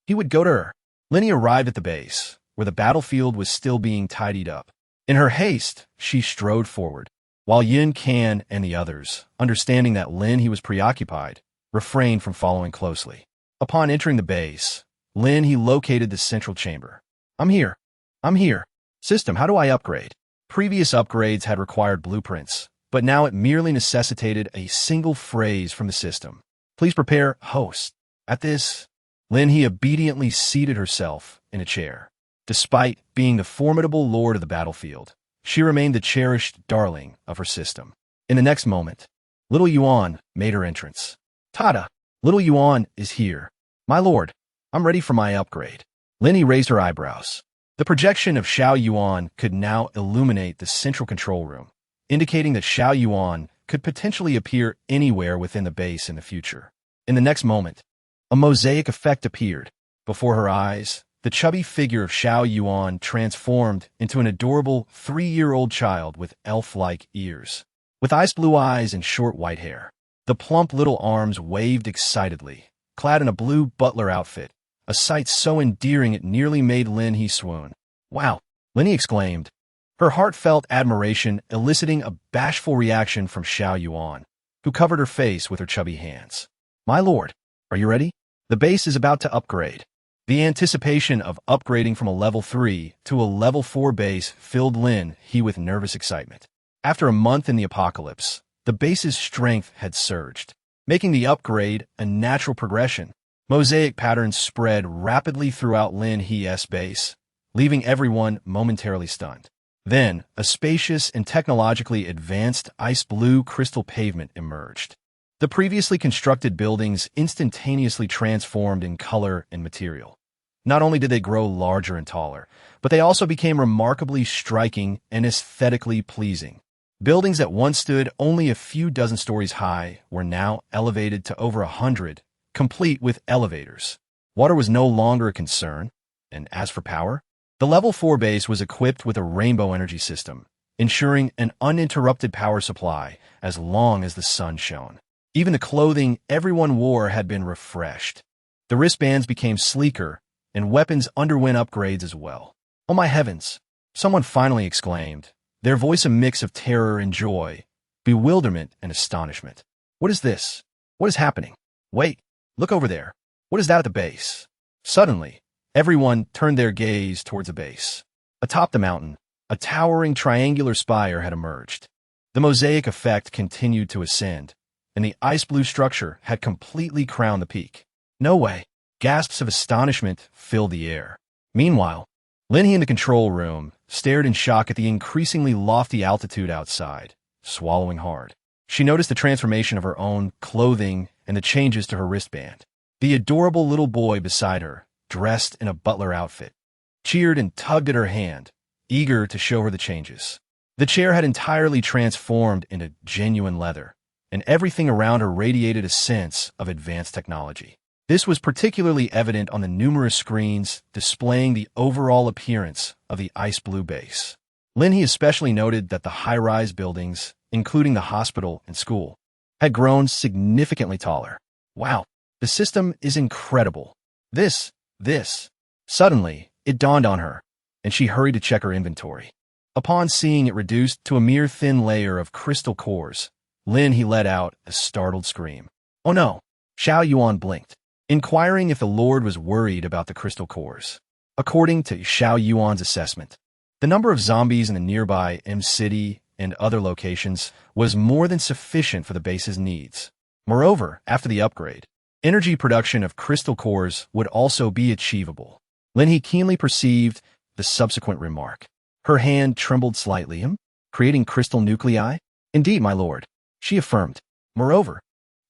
He would go to her. Lin He arrived at the base, where the battlefield was still being tidied up. In her haste, she strode forward, while Yin Can and the others, understanding that Lin He was preoccupied, refrained from following closely. Upon entering the base, Lin He located the central chamber. I'm here. I'm here. System, how do I upgrade? Previous upgrades had required blueprints, but now it merely necessitated a single phrase from the system. Please prepare, host. At this, Lin He obediently seated herself in a chair. Despite being the formidable lord of the battlefield, she remained the cherished darling of her system. In the next moment, little Yuan made her entrance. Tada! Little Yuan is here. My lord, I'm ready for my upgrade. Lin He raised her eyebrows. The projection of Xiao Yuan could now illuminate the central control room, indicating that Xiao Yuan could potentially appear anywhere within the base in the future. In the next moment, a mosaic effect appeared. Before her eyes, the chubby figure of Xiao Yuan transformed into an adorable 3-year-old child with elf-like ears. With ice-blue eyes and short white hair, the plump little arms waved excitedly, clad in a blue butler outfit, a sight so endearing it nearly made Lin He swoon. Wow! Lin He exclaimed, her heartfelt admiration eliciting a bashful reaction from Xiao Yuan, who covered her face with her chubby hands. My lord, are you ready? The base is about to upgrade. The anticipation of upgrading from a level 3 to a level 4 base filled Lin He with nervous excitement. After a month in the apocalypse, the base's strength had surged, making the upgrade a natural progression. Mosaic patterns spread rapidly throughout Lin He's base, leaving everyone momentarily stunned. Then, a spacious and technologically advanced ice-blue crystal pavement emerged. The previously constructed buildings instantaneously transformed in color and material. Not only did they grow larger and taller, but they also became remarkably striking and aesthetically pleasing. Buildings that once stood only a few dozen stories high were now elevated to over 100, complete with elevators. Water was no longer a concern, and as for power, the level 4 base was equipped with a rainbow energy system, ensuring an uninterrupted power supply as long as the sun shone. Even the clothing everyone wore had been refreshed. The wristbands became sleeker, and weapons underwent upgrades as well. Oh my heavens! Someone finally exclaimed, their voice a mix of terror and joy, bewilderment and astonishment. What is this? What is happening? Wait, look over there. What is that at the base? Suddenly, everyone turned their gaze towards the base. Atop the mountain, a towering triangular spire had emerged. The mosaic effect continued to ascend, and the ice-blue structure had completely crowned the peak. No way! Gasps of astonishment filled the air. Meanwhile, Lin He in the control room stared in shock at the increasingly lofty altitude outside, swallowing hard. She noticed the transformation of her own clothing and the changes to her wristband. The adorable little boy beside her, dressed in a butler outfit, cheered and tugged at her hand, eager to show her the changes. The chair had entirely transformed into genuine leather, and everything around her radiated a sense of advanced technology. This was particularly evident on the numerous screens displaying the overall appearance of the ice-blue base. Lin He especially noted that the high-rise buildings, including the hospital and school, had grown significantly taller. Wow, the system is incredible. This. Suddenly, it dawned on her, and she hurried to check her inventory. Upon seeing it reduced to a mere thin layer of crystal cores, Lin He let out a startled scream. Oh no! Xiao Yuan blinked, inquiring if the Lord was worried about the crystal cores. According to Xiao Yuan's assessment, the number of zombies in the nearby M-City and other locations was more than sufficient for the base's needs. Moreover, after the upgrade, energy production of crystal cores would also be achievable. Lin He keenly perceived the subsequent remark. Her hand trembled slightly, creating crystal nuclei? Indeed, my lord, she affirmed. Moreover,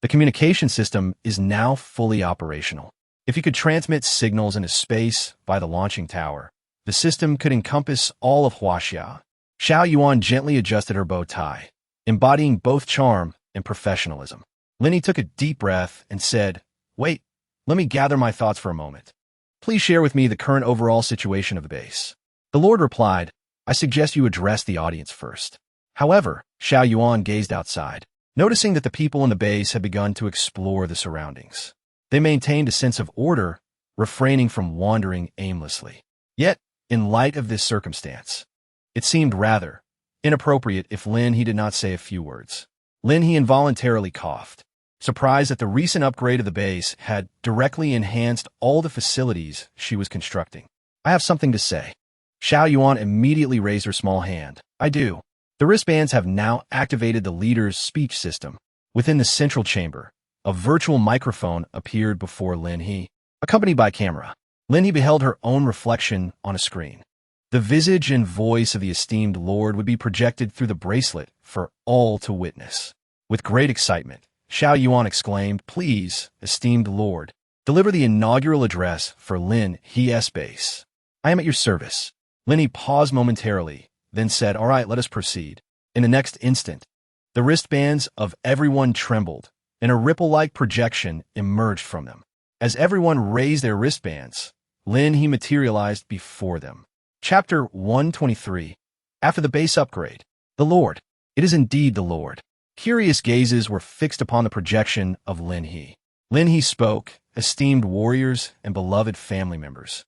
the communication system is now fully operational. If you could transmit signals into space by the launching tower, the system could encompass all of Huaxia. Xiao Yuan gently adjusted her bow tie, embodying both charm and professionalism. Lin He took a deep breath and said, Wait, let me gather my thoughts for a moment. Please share with me the current overall situation of the base. The Lord replied, I suggest you address the audience first. However, Xiao Yuan gazed outside, noticing that the people in the base had begun to explore the surroundings. They maintained a sense of order, refraining from wandering aimlessly. Yet, In light of this circumstance, it seemed rather inappropriate if Lin He did not say a few words. Lin He involuntarily coughed, surprised that the recent upgrade of the base had directly enhanced all the facilities she was constructing. I have something to say. Xiao Yuan immediately raised her small hand. I do. The wristbands have now activated the leader's speech system. Within the central chamber, a virtual microphone appeared before Lin He, accompanied by camera. Lin He beheld her own reflection on a screen. The visage and voice of the esteemed lord would be projected through the bracelet for all to witness. With great excitement, Xiao Yuan exclaimed, "Please, esteemed lord, deliver the inaugural address for Lin He's base. I am at your service." Lin He paused momentarily, then said, "All right, let us proceed." In the next instant, the wristbands of everyone trembled, and a ripple-like projection emerged from them. As everyone raised their wristbands, Lin He materialized before them. Chapter 123. After the base upgrade, the Lord. It is indeed the Lord. Curious gazes were fixed upon the projection of Lin He. Lin He spoke, "Esteemed warriors and beloved family members.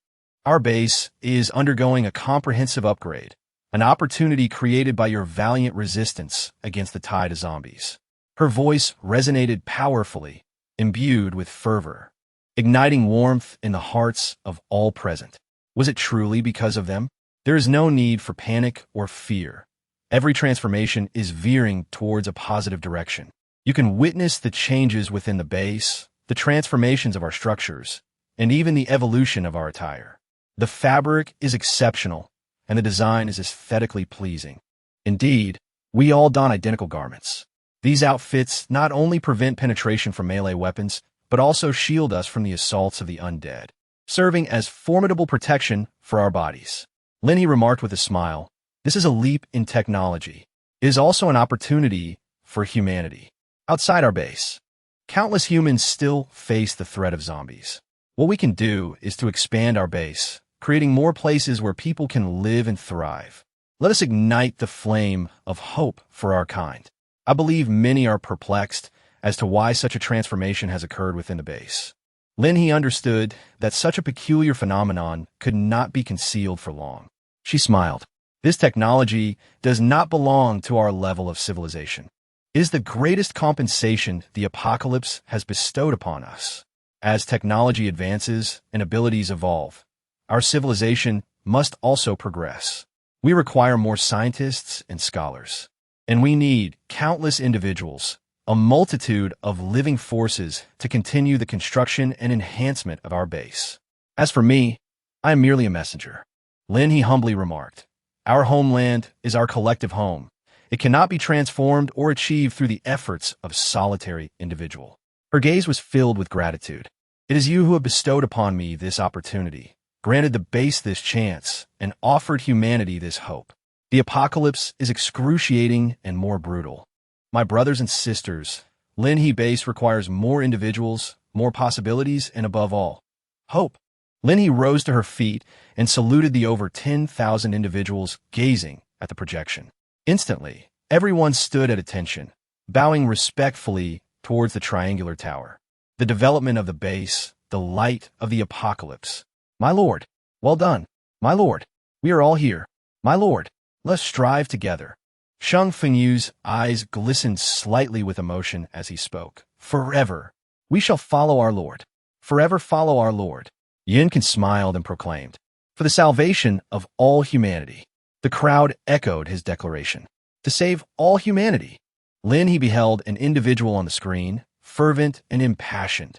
Our base is undergoing a comprehensive upgrade, an opportunity created by your valiant resistance against the tide of zombies." Her voice resonated powerfully, imbued with fervor, igniting warmth in the hearts of all present. Was it truly because of them? There is no need for panic or fear. Every transformation is veering towards a positive direction. You can witness the changes within the base, the transformations of our structures, and even the evolution of our attire. The fabric is exceptional, and the design is aesthetically pleasing. Indeed, we all don identical garments. These outfits not only prevent penetration from melee weapons, but also shield us from the assaults of the undead, serving as formidable protection for our bodies. Lin He remarked with a smile, "This is a leap in technology. It is also an opportunity for humanity. Outside our base, countless humans still face the threat of zombies. What we can do is to expand our base, creating more places where people can live and thrive. Let us ignite the flame of hope for our kind." I believe many are perplexed as to why such a transformation has occurred within the base. Lin He understood that such a peculiar phenomenon could not be concealed for long. She smiled. This technology does not belong to our level of civilization. It is the greatest compensation the apocalypse has bestowed upon us. As technology advances and abilities evolve, our civilization must also progress. We require more scientists and scholars. And we need countless individuals, a multitude of living forces to continue the construction and enhancement of our base. As for me, I am merely a messenger. Lin He humbly remarked, "Our homeland is our collective home. It cannot be transformed or achieved through the efforts of a solitary individual." Her gaze was filled with gratitude. "It is you who have bestowed upon me this opportunity, granted the base this chance, and offered humanity this hope. The apocalypse is excruciating and more brutal. My brothers and sisters, Lin He base requires more individuals, more possibilities, and above all, hope." Lin He rose to her feet and saluted the over 10,000 individuals gazing at the projection. Instantly, everyone stood at attention, bowing respectfully towards the triangular tower. The development of the base, the light of the apocalypse. "My lord, well done. My lord, we are all here. My lord, let's strive together." Shang Fengyu's eyes glistened slightly with emotion as he spoke. "Forever, we shall follow our lord. Forever follow our lord." Yinkin smiled and proclaimed, "For the salvation of all humanity." The crowd echoed his declaration. To save all humanity. Lin He beheld an individual on the screen, fervent and impassioned.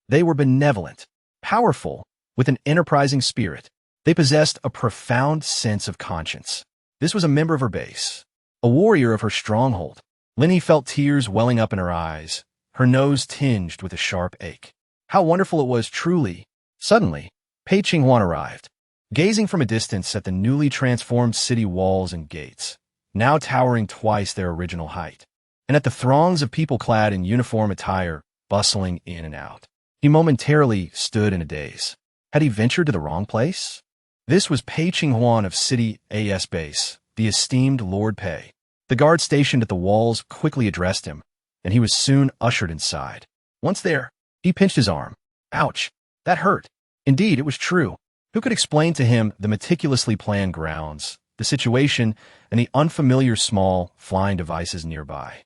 They were benevolent, powerful, with an enterprising spirit. They possessed a profound sense of conscience. This was a member of her base, a warrior of her stronghold. Lin He felt tears welling up in her eyes, her nose tinged with a sharp ache. How wonderful it was, truly. Suddenly, Pei Qinghuan arrived, gazing from a distance at the newly transformed city walls and gates, now towering twice their original height, and at the throngs of people clad in uniform attire bustling in and out. He momentarily stood in a daze. Had he ventured to the wrong place? This was Pei Qinghuan of City A.S. base, the esteemed Lord Pei. The guard stationed at the walls quickly addressed him, and he was soon ushered inside. Once there, he pinched his arm. Ouch! That hurt. Indeed, it was true. Who could explain to him the meticulously planned grounds, the situation, and the unfamiliar small flying devices nearby?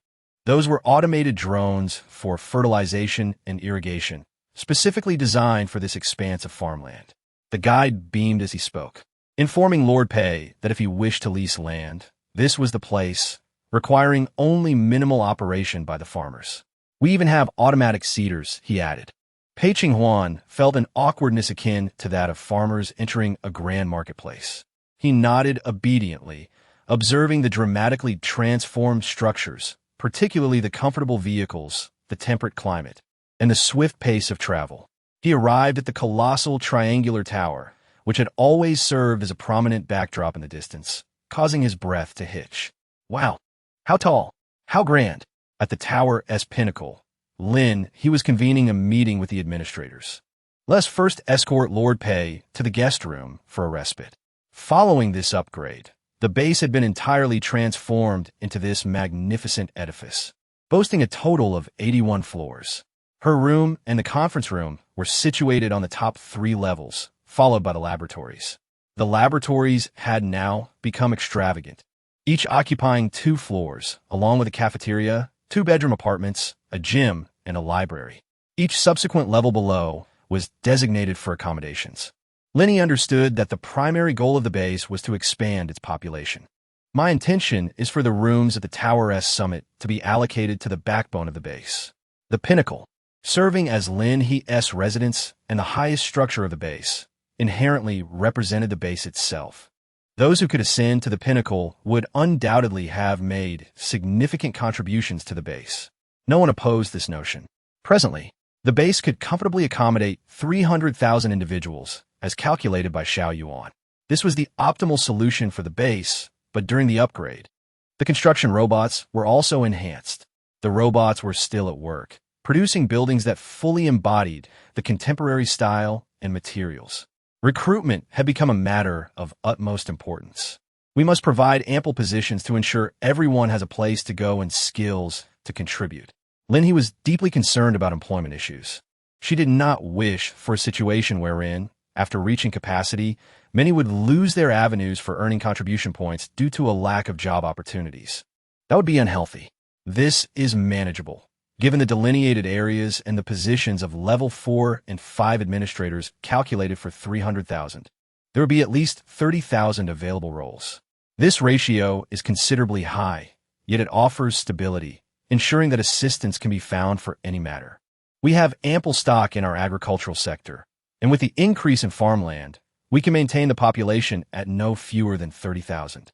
Those were automated drones for fertilization and irrigation, specifically designed for this expanse of farmland. The guide beamed as he spoke, informing Lord Pei that if he wished to lease land, this was the place, requiring only minimal operation by the farmers. We even have automatic seeders, he added. Pei Qinghuan felt an awkwardness akin to that of farmers entering a grand marketplace. He nodded obediently, observing the dramatically transformed structures, particularly the comfortable vehicles, the temperate climate, and the swift pace of travel. He arrived at the colossal triangular tower, which had always served as a prominent backdrop in the distance, causing his breath to hitch. Wow! How tall! How grand! At the tower's pinnacle, Lin He was convening a meeting with the administrators. Let's first escort Lord Pei to the guest room for a respite. Following this upgrade, the base had been entirely transformed into this magnificent edifice, boasting a total of 81 floors. Her room and the conference room were situated on the top 3 levels, followed by the laboratories. The laboratories had now become extravagant, each occupying 2 floors, along with a cafeteria, 2-bedroom apartments, a gym, and a library. Each subsequent level below was designated for accommodations. Lin He understood that the primary goal of the base was to expand its population. My intention is for the rooms at the tower's summit to be allocated to the backbone of the base, the pinnacle, serving as Lin He's residence and the highest structure of the base, inherently represented the base itself. Those who could ascend to the pinnacle would undoubtedly have made significant contributions to the base. No one opposed this notion. Presently, the base could comfortably accommodate 300,000 individuals, as calculated by Xiao Yuan. This was the optimal solution for the base, but during the upgrade, the construction robots were also enhanced. The robots were still at work, producing buildings that fully embodied the contemporary style and materials. Recruitment had become a matter of utmost importance. We must provide ample positions to ensure everyone has a place to go and skills to contribute. Lin He was deeply concerned about employment issues. She did not wish for a situation wherein, after reaching capacity, many would lose their avenues for earning contribution points due to a lack of job opportunities. That would be unhealthy. This is manageable, given the delineated areas and the positions of level 4 and 5 administrators calculated for 300,000. There would be at least 30,000 available roles. This ratio is considerably high, yet it offers stability, ensuring that assistance can be found for any matter. We have ample stock in our agricultural sector, and with the increase in farmland, we can maintain the population at no fewer than 30,000.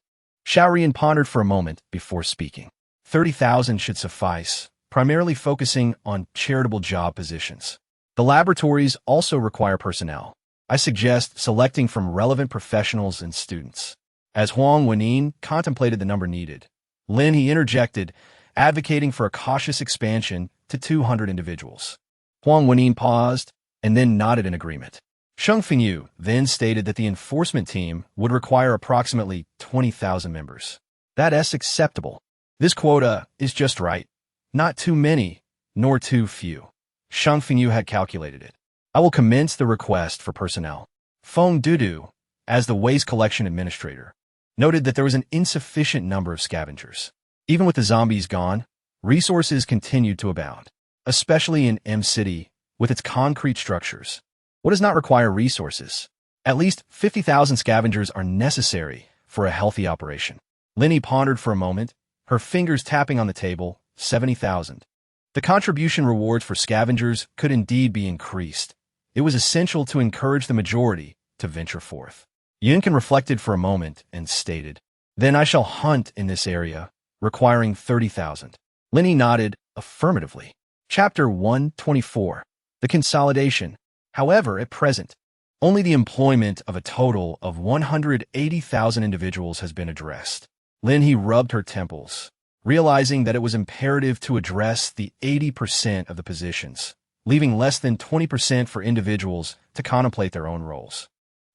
Xiaorian pondered for a moment before speaking. 30,000 should suffice, primarily focusing on charitable job positions. The laboratories also require personnel. I suggest selecting from relevant professionals and students. As Huang Wenin contemplated the number needed, Lin He interjected, advocating for a cautious expansion to 200 individuals. Huang Wenin paused and then nodded in agreement. Sheng Fengyu then stated that the enforcement team would require approximately 20,000 members. That's acceptable. This quota is just right. Not too many, nor too few. Sheng Fengyu had calculated it. I will commence the request for personnel. Feng Dudu, as the waste collection administrator, noted that there was an insufficient number of scavengers. Even with the zombies gone, resources continued to abound, especially in M City with its concrete structures. What does not require resources? At least 50,000 scavengers are necessary for a healthy operation. Lin He pondered for a moment, her fingers tapping on the table. 70,000. The contribution rewards for scavengers could indeed be increased. It was essential to encourage the majority to venture forth. Yunkin reflected for a moment and stated, "Then I shall hunt in this area, requiring 30,000. Lin He nodded affirmatively. Chapter 124. The Consolidation. However, at present, only the employment of a total of 180,000 individuals has been addressed. Lin He rubbed her temples, realizing that it was imperative to address the 80% of the positions, leaving less than 20% for individuals to contemplate their own roles.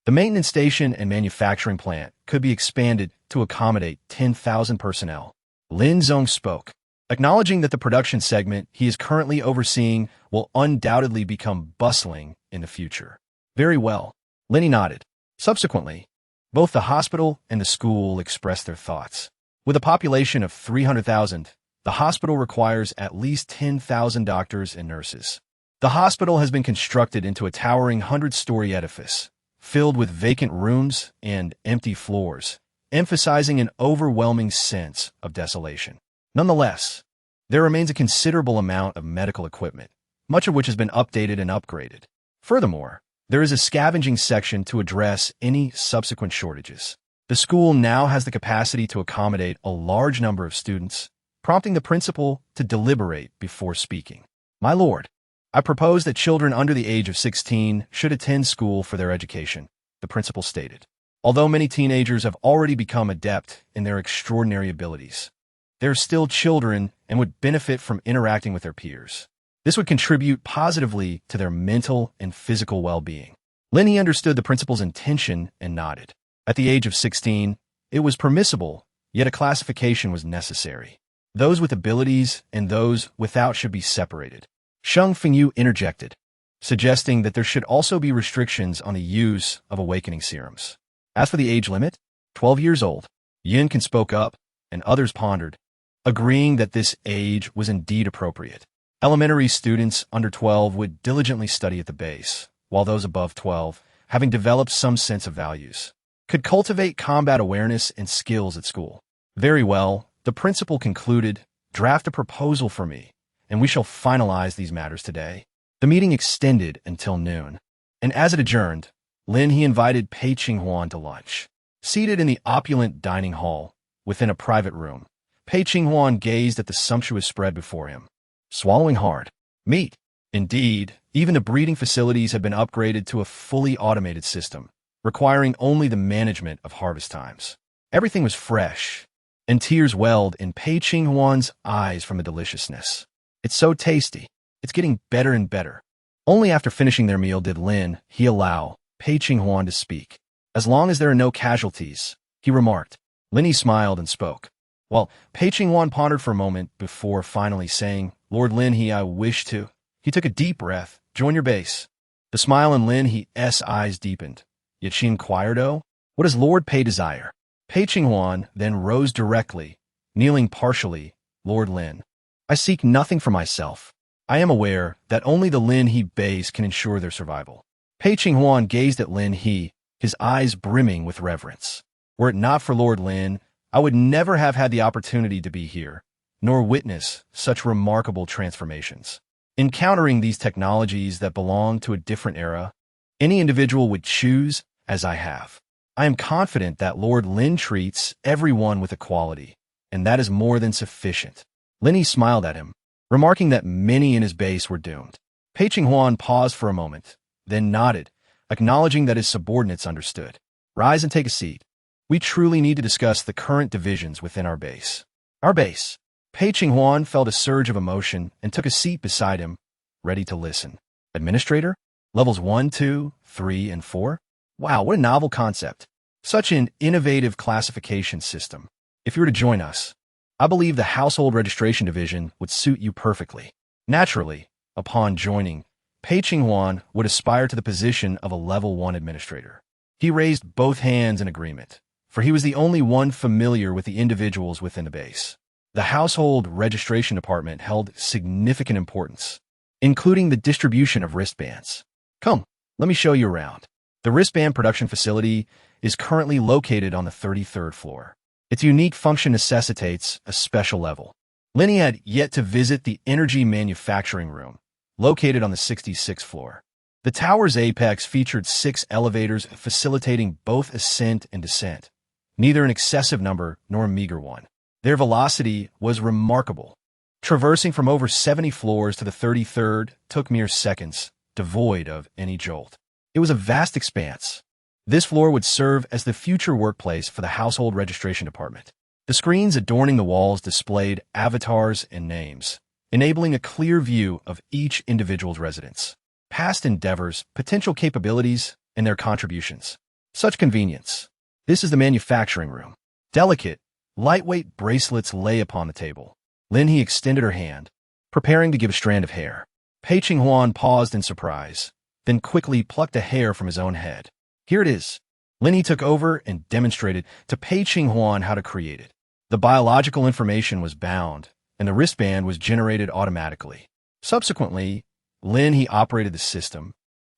The maintenance station and manufacturing plant could be expanded to accommodate 10,000 personnel. Lin Zong spoke, acknowledging that the production segment he is currently overseeing will undoubtedly become bustling in the future. Very well. Lin He nodded. Subsequently, both the hospital and the school expressed their thoughts. With a population of 300,000, the hospital requires at least 10,000 doctors and nurses. The hospital has been constructed into a towering 100-story edifice, filled with vacant rooms and empty floors, emphasizing an overwhelming sense of desolation. Nonetheless, there remains a considerable amount of medical equipment, much of which has been updated and upgraded. Furthermore, there is a scavenging section to address any subsequent shortages. The school now has the capacity to accommodate a large number of students, prompting the principal to deliberate before speaking. My lord, I propose that children under the age of 16 should attend school for their education, the principal stated. Although many teenagers have already become adept in their extraordinary abilities, they are still children and would benefit from interacting with their peers. This would contribute positively to their mental and physical well-being. Lin He understood the principal's intention and nodded. At the age of 16, it was permissible, yet a classification was necessary. Those with abilities and those without should be separated. Sheng Fengyu interjected, suggesting that there should also be restrictions on the use of awakening serums. As for the age limit, 12 years old, Yinkin spoke up, and others pondered, agreeing that this age was indeed appropriate. Elementary students under 12 would diligently study at the base, while those above 12, having developed some sense of values, could cultivate combat awareness and skills at school. Very well, the principal concluded, draft a proposal for me, and we shall finalize these matters today. The meeting extended until noon, and as it adjourned, Lin He invited Pei Qinghuan to lunch. Seated in the opulent dining hall, within a private room, Pei Qinghuan gazed at the sumptuous spread before him, swallowing hard. Meat. Indeed, even the breeding facilities had been upgraded to a fully automated system, requiring only the management of harvest times. Everything was fresh, and tears welled in Pei Qinghuan's eyes from the deliciousness. It's so tasty. It's getting better and better. Only after finishing their meal did Lin He allow Pei Qinghuan to speak. As long as there are no casualties, he remarked. Lin He smiled and spoke. While Pei Qinghuan pondered for a moment before finally saying, Lord Lin He, I wish to. He took a deep breath. Join your base. The smile in Lin He's eyes deepened. Yet she inquired, oh, what does Lord Pei desire? Pei Qinghuan then rose directly, kneeling partially. Lord Lin, I seek nothing for myself. I am aware that only the Lin He base can ensure their survival. Pei Qinghuan gazed at Lin He, his eyes brimming with reverence. Were it not for Lord Lin, I would never have had the opportunity to be here, nor witness such remarkable transformations. Encountering these technologies that belong to a different era, any individual would choose as I have. I am confident that Lord Lin treats everyone with equality, and that is more than sufficient. Lin He smiled at him, remarking that many in his base were doomed. Pei Qinghuan paused for a moment, then nodded, acknowledging that his subordinates understood. Rise and take a seat. We truly need to discuss the current divisions within our base. Our base. Pei Qinghuan felt a surge of emotion and took a seat beside him, ready to listen. Administrator? Levels 1, 2, 3, and 4? Wow, what a novel concept. Such an innovative classification system. If you were to join us, I believe the Household Registration Division would suit you perfectly. Naturally, upon joining, Pei Qinghuan would aspire to the position of a Level 1 administrator. He raised both hands in agreement, for he was the only one familiar with the individuals within the base. The Household Registration Department held significant importance, including the distribution of wristbands. Come, let me show you around. The wristband production facility is currently located on the 33rd floor. Its unique function necessitates a special level. Lin He had yet to visit the energy manufacturing room, located on the 66th floor. The tower's apex featured 6 elevators facilitating both ascent and descent, neither an excessive number nor a meager one. Their velocity was remarkable. Traversing from over 70 floors to the 33rd took mere seconds, devoid of any jolt. It was a vast expanse. This floor would serve as the future workplace for the Household Registration Department. The screens adorning the walls displayed avatars and names, enabling a clear view of each individual's residence, past endeavors, potential capabilities, and their contributions. Such convenience. This is the manufacturing room. Delicate, lightweight bracelets lay upon the table. Lin He extended her hand, preparing to give a strand of hair. Pei Qinghuan paused in surprise, then quickly plucked a hair from his own head. Here it is. Lin He took over and demonstrated to Pei Qinghuan how to create it. The biological information was bound, and the wristband was generated automatically. Subsequently, Lin He operated the system,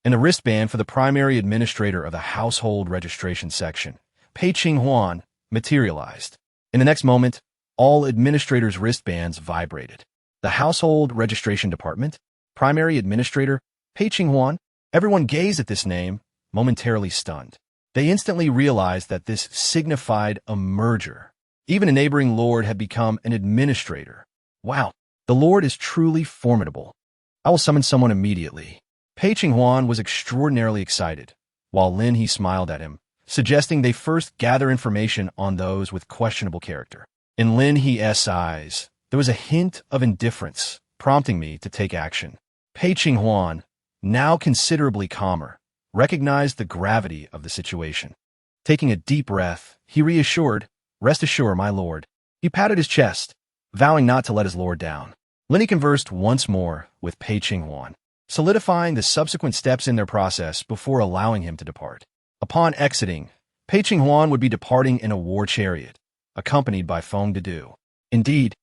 and the wristband for the primary administrator of the household registration section, Pei Qinghuan, materialized. In the next moment, all administrators' wristbands vibrated. The household registration department, primary administrator, Pei Qinghuan, everyone gazed at this name, momentarily stunned. They instantly realized that this signified a merger. Even a neighboring lord had become an administrator. Wow, the lord is truly formidable. I will summon someone immediately. Pei Qinghuan was extraordinarily excited, while Lin He smiled at him, suggesting they first gather information on those with questionable character. In Lin He's eyes, there was a hint of indifference, prompting me to take action. Pei Qinghuan, now considerably calmer, recognized the gravity of the situation. Taking a deep breath, he reassured, "Rest assured, my lord." He patted his chest, vowing not to let his lord down. Lin He conversed once more with Pei Qinghuan, solidifying the subsequent steps in their process before allowing him to depart. Upon exiting, Pei Qinghuan would be departing in a war chariot, accompanied by Feng Dedu. Indeed,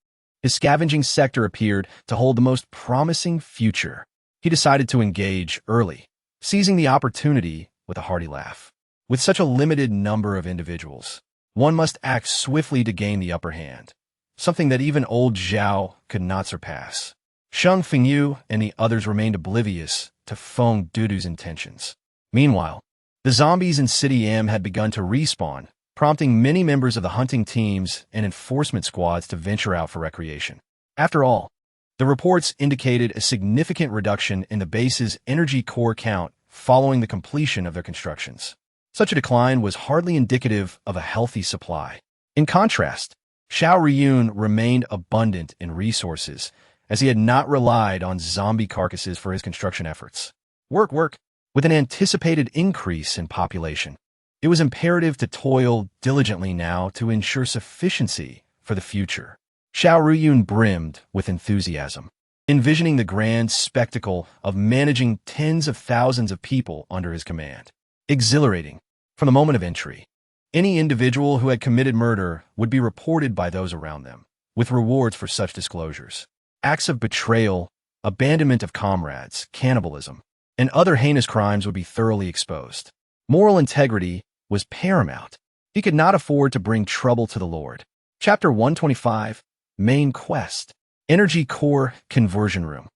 his scavenging sector appeared to hold the most promising future. He decided to engage early, seizing the opportunity with a hearty laugh. With such a limited number of individuals, one must act swiftly to gain the upper hand, something that even old Zhao could not surpass. Sheng Fengyu and the others remained oblivious to Feng Dudu's intentions. Meanwhile, the zombies in City M had begun to respawn, prompting many members of the hunting teams and enforcement squads to venture out for recreation. After all, the reports indicated a significant reduction in the base's energy core count following the completion of their constructions. Such a decline was hardly indicative of a healthy supply. In contrast, Xiao Riyun remained abundant in resources, as he had not relied on zombie carcasses for his construction efforts. Work. With an anticipated increase in population, it was imperative to toil diligently now to ensure sufficiency for the future. Xiao Riyun brimmed with enthusiasm, envisioning the grand spectacle of managing tens of thousands of people under his command. Exhilarating. From the moment of entry, any individual who had committed murder would be reported by those around them, with rewards for such disclosures. Acts of betrayal, abandonment of comrades, cannibalism, and other heinous crimes would be thoroughly exposed. Moral integrity was paramount. He could not afford to bring trouble to the Lord. Chapter 125, Main Quest. Energy Core Conversion Room.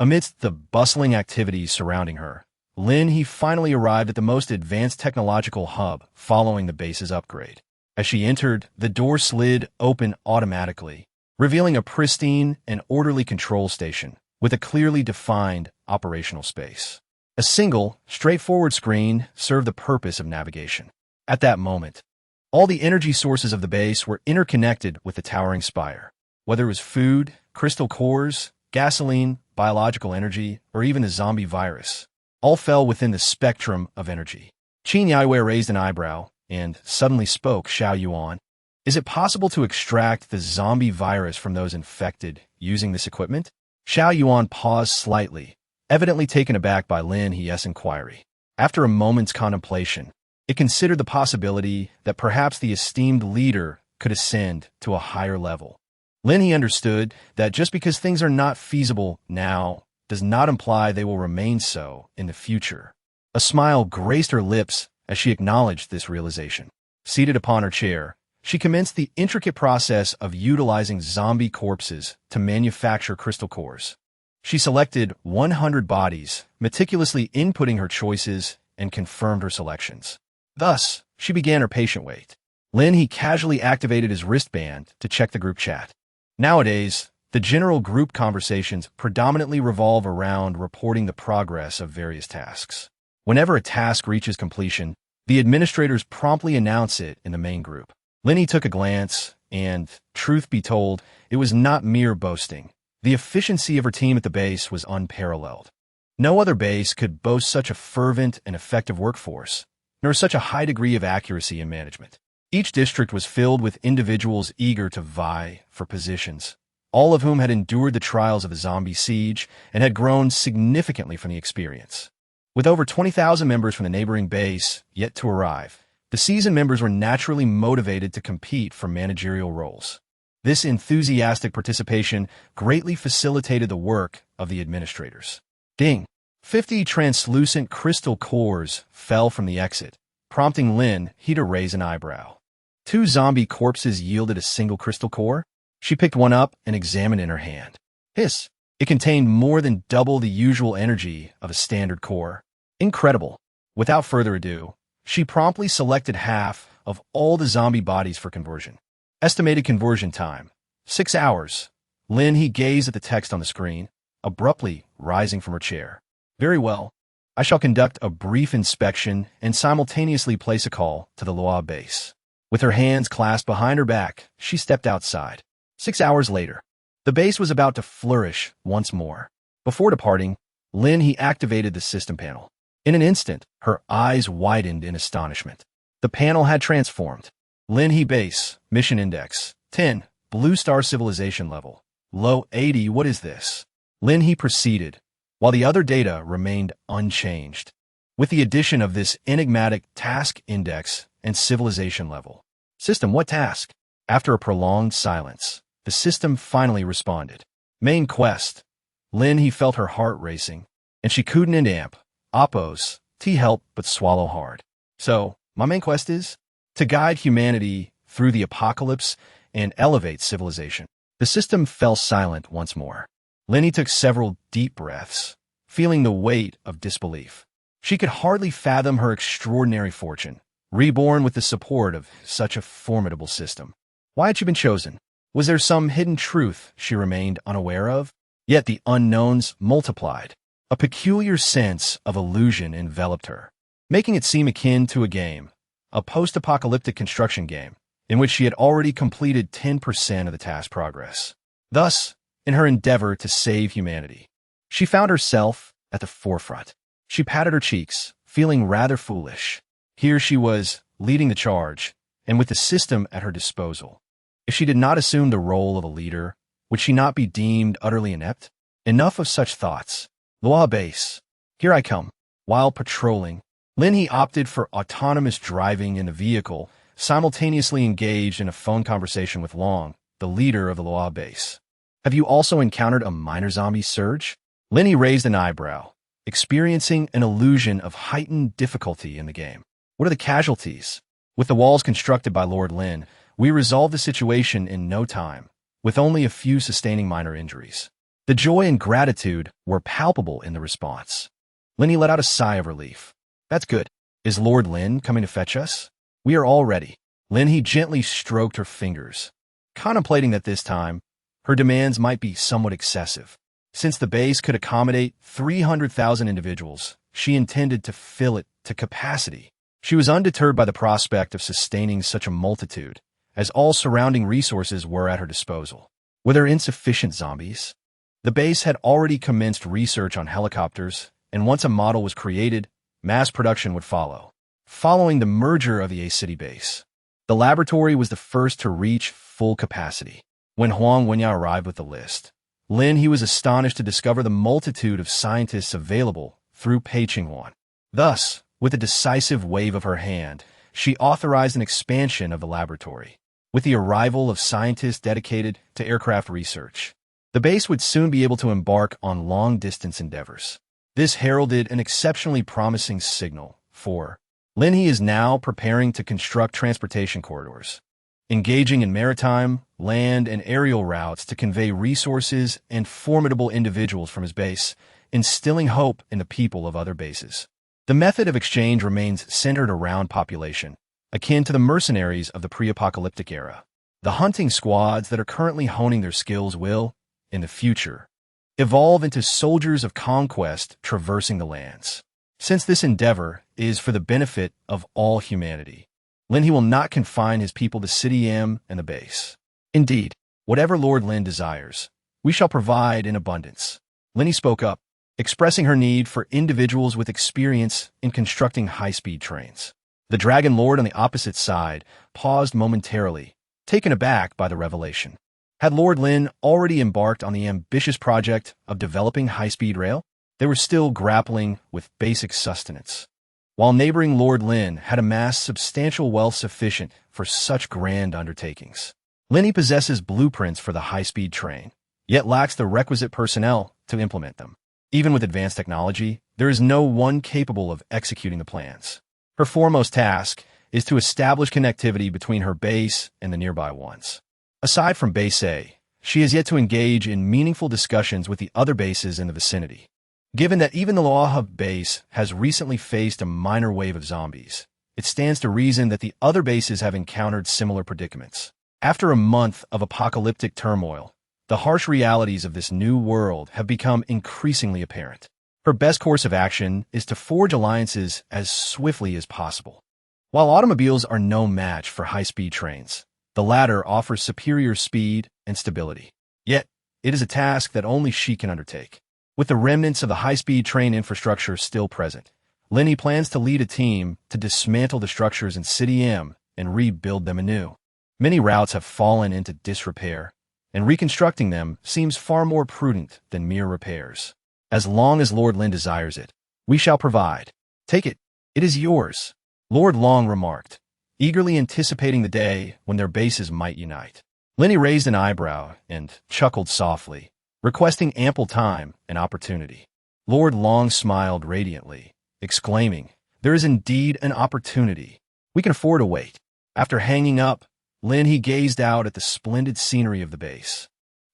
Amidst the bustling activities surrounding her, Lin He finally arrived at the most advanced technological hub following the base's upgrade. As she entered, the door slid open automatically, revealing a pristine and orderly control station with a clearly defined operational space. A single, straightforward screen served the purpose of navigation. At that moment, all the energy sources of the base were interconnected with the towering spire. Whether it was food, crystal cores, gasoline, biological energy, or even a zombie virus, all fell within the spectrum of energy. Qin Yaiwei raised an eyebrow and suddenly spoke Xiao Yuan. "Is it possible to extract the zombie virus from those infected using this equipment?" Xiao Yuan paused slightly, evidently taken aback by Lin He's inquiry. After a moment's contemplation, it considered the possibility that perhaps the esteemed leader could ascend to a higher level. Lin He understood that just because things are not feasible now does not imply they will remain so in the future. A smile graced her lips as she acknowledged this realization. Seated upon her chair, she commenced the intricate process of utilizing zombie corpses to manufacture crystal cores. She selected 100 bodies, meticulously inputting her choices, and confirmed her selections. Thus, she began her patient wait. Lin He casually activated his wristband to check the group chat. Nowadays, the general group conversations predominantly revolve around reporting the progress of various tasks. Whenever a task reaches completion, the administrators promptly announce it in the main group. Lin He took a glance, and, truth be told, it was not mere boasting. The efficiency of her team at the base was unparalleled. No other base could boast such a fervent and effective workforce, nor such a high degree of accuracy in management. Each district was filled with individuals eager to vie for positions, all of whom had endured the trials of a zombie siege and had grown significantly from the experience. With over 20,000 members from the neighboring base yet to arrive, The seasoned members were naturally motivated to compete for managerial roles. This enthusiastic participation greatly facilitated the work of the administrators. Ding! 50 translucent crystal cores fell from the exit, prompting Lin He to raise an eyebrow. 2 zombie corpses yielded a single crystal core. She picked one up and examined it in her hand. Hiss! It contained more than double the usual energy of a standard core. Incredible! Without further ado, she promptly selected half of all the zombie bodies for conversion. Estimated conversion time: 6 hours. Lin He gazed at the text on the screen, abruptly rising from her chair. Very well. I shall conduct a brief inspection and simultaneously place a call to the Loa base. With her hands clasped behind her back, she stepped outside. 6 hours later, the base was about to flourish once more. Before departing, Lin He activated the system panel. In an instant, her eyes widened in astonishment. The panel had transformed. Lin He base, mission index, 10, blue star civilization level, low 80. What is this? Lin He proceeded, while the other data remained unchanged, with the addition of this enigmatic task index and civilization level. System, what task? After a prolonged silence, the system finally responded. Main quest. Lin He felt her heart racing, and she couldn't amp. Oppose, help but swallow hard. So, my main quest is to guide humanity through the apocalypse and elevate civilization. The system fell silent once more. Lin He took several deep breaths, feeling the weight of disbelief. She could hardly fathom her extraordinary fortune, reborn with the support of such a formidable system. Why had she been chosen? Was there some hidden truth she remained unaware of? Yet the unknowns multiplied. A peculiar sense of illusion enveloped her, making it seem akin to a game, a post-apocalyptic construction game, in which she had already completed 10% of the task progress. Thus, in her endeavor to save humanity, she found herself at the forefront. She patted her cheeks, feeling rather foolish. Here she was, leading the charge, and with the system at her disposal. If she did not assume the role of a leader, would she not be deemed utterly inept? Enough of such thoughts. Loa base. Here I come. While patrolling, Lin He opted for autonomous driving in the vehicle, simultaneously engaged in a phone conversation with Long, the leader of the Loa base. Have you also encountered a minor zombie surge? Lin He raised an eyebrow, experiencing an illusion of heightened difficulty in the game. What are the casualties? With the walls constructed by Lord Lin, we resolved the situation in no time, with only a few sustaining minor injuries. The joy and gratitude were palpable in the response. Lin He let out a sigh of relief. That's good. Is Lord Lin coming to fetch us? We are all ready. Lin He gently stroked her fingers, contemplating that this time, her demands might be somewhat excessive. Since the base could accommodate 300,000 individuals, she intended to fill it to capacity. She was undeterred by the prospect of sustaining such a multitude, as all surrounding resources were at her disposal. Were there insufficient zombies? The base had already commenced research on helicopters, and once a model was created, mass production would follow. Following the merger of the A City base, the laboratory was the first to reach full capacity. When Huang Wenyao arrived with the list, Lin He was astonished to discover the multitude of scientists available through Pei Qinghuan. Thus, with a decisive wave of her hand, she authorized an expansion of the laboratory. With the arrival of scientists dedicated to aircraft research, the base would soon be able to embark on long-distance endeavors. This heralded an exceptionally promising signal, for Lin He is now preparing to construct transportation corridors, engaging in maritime, land, and aerial routes to convey resources and formidable individuals from his base, instilling hope in the people of other bases. The method of exchange remains centered around population, akin to the mercenaries of the pre-apocalyptic era. The hunting squads that are currently honing their skills will, in the future, evolve into soldiers of conquest traversing the lands. Since this endeavor is for the benefit of all humanity, Lin He will not confine his people to City M and the base. Indeed, whatever Lord Lin desires, we shall provide in abundance. Lin He spoke up, expressing her need for individuals with experience in constructing high-speed trains. The Dragon Lord on the opposite side paused momentarily, taken aback by the revelation. Had Lord Lin already embarked on the ambitious project of developing high-speed rail? They were still grappling with basic sustenance. while neighboring Lord Lin had amassed substantial wealth sufficient for such grand undertakings. Lin He possesses blueprints for the high-speed train, yet lacks the requisite personnel to implement them. Even with advanced technology, there is no one capable of executing the plans. Her foremost task is to establish connectivity between her base and the nearby ones. Aside from base.A, she has yet to engage in meaningful discussions with the other bases in the vicinity. Given that even the Law Hub base has recently faced a minor wave of zombies, it stands to reason that the other bases have encountered similar predicaments. After a month of apocalyptic turmoil, the harsh realities of this new world have become increasingly apparent. Her best course of action is to forge alliances as swiftly as possible. While automobiles are no match for high-speed trains, the latter offers superior speed and stability. Yet, it is a task that only she can undertake. With the remnants of the high-speed train infrastructure still present, Lin He plans to lead a team to dismantle the structures in City M and rebuild them anew. Many routes have fallen into disrepair, and reconstructing them seems far more prudent than mere repairs. As long as Lord Lin desires it, we shall provide. Take it. It is yours, Lord Long remarked, eagerly anticipating the day when their bases might unite. Lin He raised an eyebrow and chuckled softly, requesting ample time and opportunity. Lord Long smiled radiantly, exclaiming, "There is indeed an opportunity. We can afford to wait." After hanging up, Lin He gazed out at the splendid scenery of the base,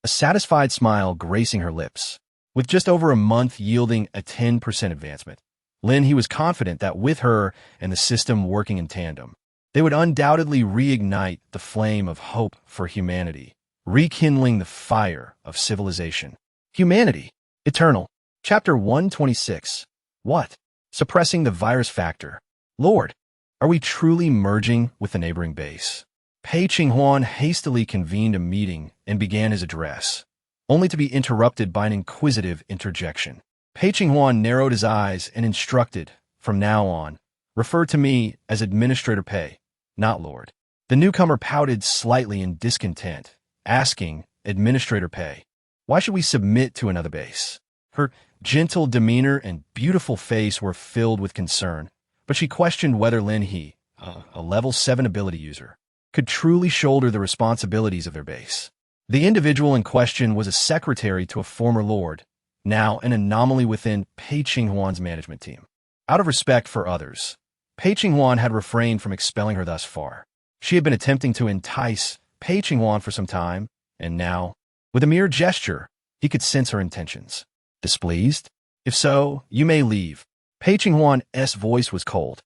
a satisfied smile gracing her lips. With just over a month yielding a 10% advancement, Lin He was confident that with her and the system working in tandem, they would undoubtedly reignite the flame of hope for humanity, rekindling the fire of civilization. Humanity, eternal. Chapter 126. What? Suppressing the virus factor. Lord, are we truly merging with the neighboring base? Pei Qinghuan hastily convened a meeting and began his address, only to be interrupted by an inquisitive interjection. Pei Qinghuan narrowed his eyes and instructed, "From now on, refer to me as Administrator Pei, not Lord." The newcomer pouted slightly in discontent, asking, "Administrator Pei, why should we submit to another base?" Her gentle demeanor and beautiful face were filled with concern, but she questioned whether Lin He, a level 7 ability user, could truly shoulder the responsibilities of their base. The individual in question was a secretary to a former lord, now an anomaly within Pei Qinghuan's management team. Out of respect for others, Pei Qinghuan had refrained from expelling her thus far. She had been attempting to entice Pei Qinghuan for some time, and now, with a mere gesture, he could sense her intentions. Displeased? If so, you may leave. Pei Qinghuan's voice was cold,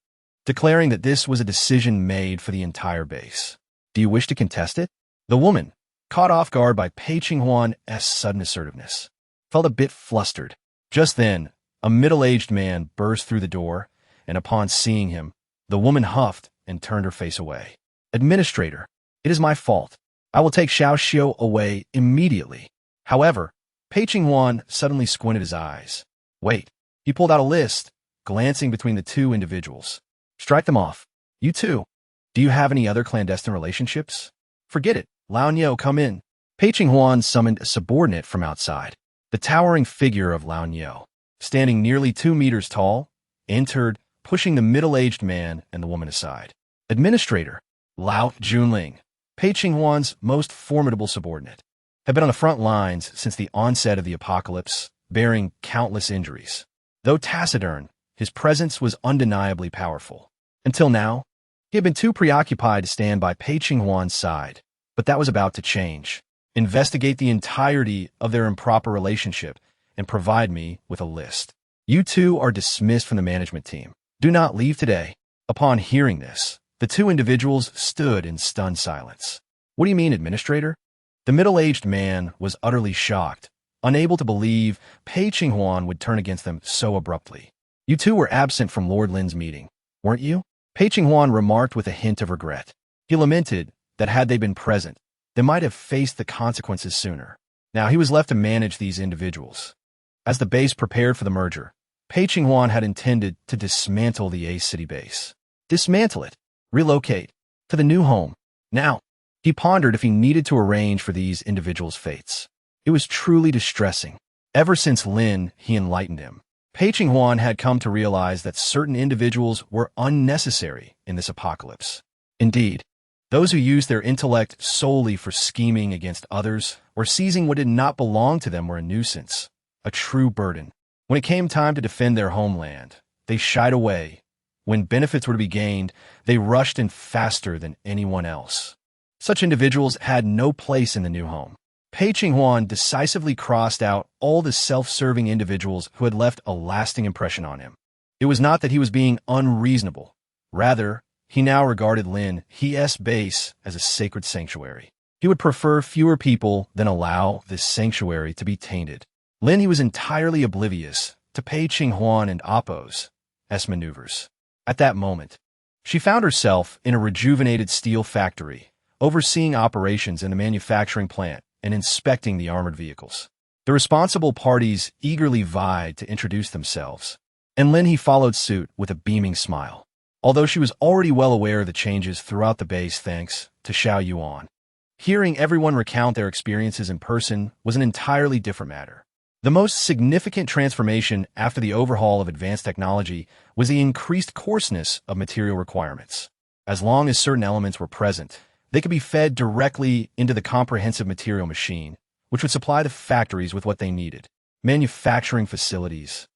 declaring that this was a decision made for the entire base. Do you wish to contest it? The woman, caught off guard by Pei Qinghuan's sudden assertiveness, felt a bit flustered. Just then, a middle-aged man burst through the door, and upon seeing him, the woman huffed and turned her face away. "Administrator, it is my fault. I will take Xiao Xiu away immediately." However, Pei Qinghuan suddenly squinted his eyes. "Wait." He pulled out a list, glancing between the two individuals. "Strike them off. You too. Do you have any other clandestine relationships? Forget it. Lao Niu, come in." Pei Qinghuan summoned a subordinate from outside. The towering figure of Lao Niu, standing nearly 2 meters tall, entered, pushing the middle-aged man and the woman aside. "Administrator, Lao Junling, Pei Qinghuan's most formidable subordinate, had been on the front lines since the onset of the apocalypse, bearing countless injuries. Though taciturn, his presence was undeniably powerful. Until now, he had been too preoccupied to stand by Pei Qinghuan's side, but that was about to change. Investigate the entirety of their improper relationship and provide me with a list. You two are dismissed from the management team. Do not leave today." Upon hearing this, the two individuals stood in stunned silence. "What do you mean, Administrator?" The middle-aged man was utterly shocked, unable to believe Pei Qinghuan would turn against them so abruptly. "You two were absent from Lord Lin's meeting, weren't you?" Pei Qinghuan remarked with a hint of regret. He lamented that had they been present, they might have faced the consequences sooner. Now he was left to manage these individuals. As the base prepared for the merger, Pei Qinghuan had intended to dismantle the A City base. Dismantle it, relocate, to the new home. Now, he pondered if he needed to arrange for these individuals' fates. It was truly distressing. Ever since Lin He enlightened him, Pei Huan had come to realize that certain individuals were unnecessary in this apocalypse. Indeed, those who used their intellect solely for scheming against others or seizing what did not belong to them were a nuisance, a true burden. When it came time to defend their homeland, they shied away. When benefits were to be gained, they rushed in faster than anyone else. Such individuals had no place in the new home. Pei Huan decisively crossed out all the self-serving individuals who had left a lasting impression on him. It was not that he was being unreasonable. Rather, he now regarded Lin He's base as a sacred sanctuary. He would prefer fewer people than allow this sanctuary to be tainted. Lin He was entirely oblivious to Pei Huan and Appo's maneuvers. At that moment, she found herself in a rejuvenated steel factory, overseeing operations in the manufacturing plant and inspecting the armored vehicles. The responsible parties eagerly vied to introduce themselves, and Lin He followed suit with a beaming smile. Although she was already well aware of the changes throughout the base thanks to Xiao Yuan, hearing everyone recount their experiences in person was an entirely different matter. The most significant transformation after the overhaul of advanced technology was the increased coarseness of material requirements. As long as certain elements were present, they could be fed directly into the comprehensive material machine, which would supply the factories with what they needed. Manufacturing facilities,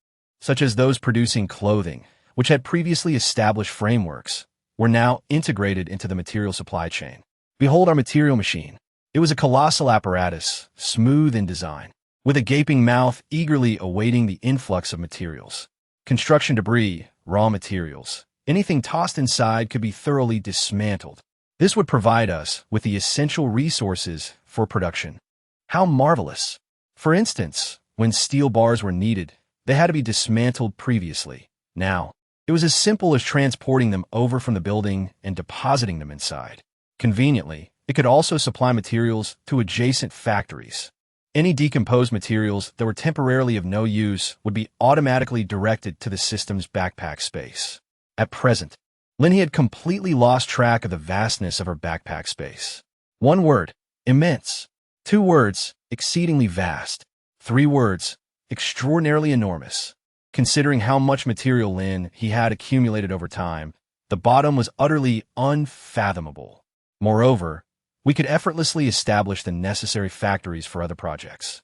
such as those producing clothing, which had previously established frameworks, were now integrated into the material supply chain. Behold our material machine. It was a colossal apparatus, smooth in design, with a gaping mouth eagerly awaiting the influx of materials. Construction debris, raw materials, anything tossed inside could be thoroughly dismantled. This would provide us with the essential resources for production. How marvelous! For instance, when steel bars were needed, they had to be dismantled previously. Now, it was as simple as transporting them over from the building and depositing them inside. Conveniently, it could also supply materials to adjacent factories. Any decomposed materials that were temporarily of no use would be automatically directed to the system's backpack space. At present, Lin He had completely lost track of the vastness of her backpack space. 1 word, immense. 2 words, exceedingly vast. 3 words, extraordinarily enormous. Considering how much material Lin He had accumulated over time, the bottom was utterly unfathomable. Moreover, we could effortlessly establish the necessary factories for other projects.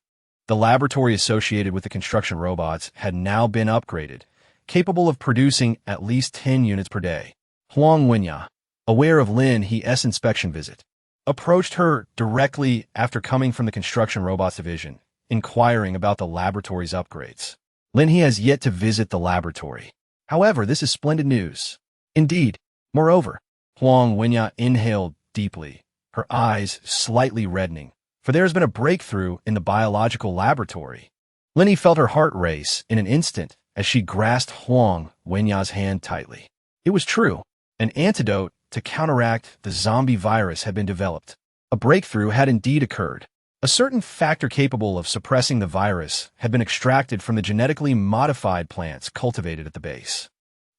The laboratory associated with the construction robots had now been upgraded, capable of producing at least 10 units per day. Huang Wenya, aware of Lin He's inspection visit, approached her directly after coming from the construction robots division, inquiring about the laboratory's upgrades. Lin He has yet to visit the laboratory. However, this is splendid news. Indeed. Moreover, Huang Wenya inhaled deeply, her eyes slightly reddening, for there has been a breakthrough in the biological laboratory. Lin He felt her heart race in an instant as she grasped Huang Wenya's hand tightly. It was true. An antidote to counteract the zombie virus had been developed. A breakthrough had indeed occurred. A certain factor capable of suppressing the virus had been extracted from the genetically modified plants cultivated at the base.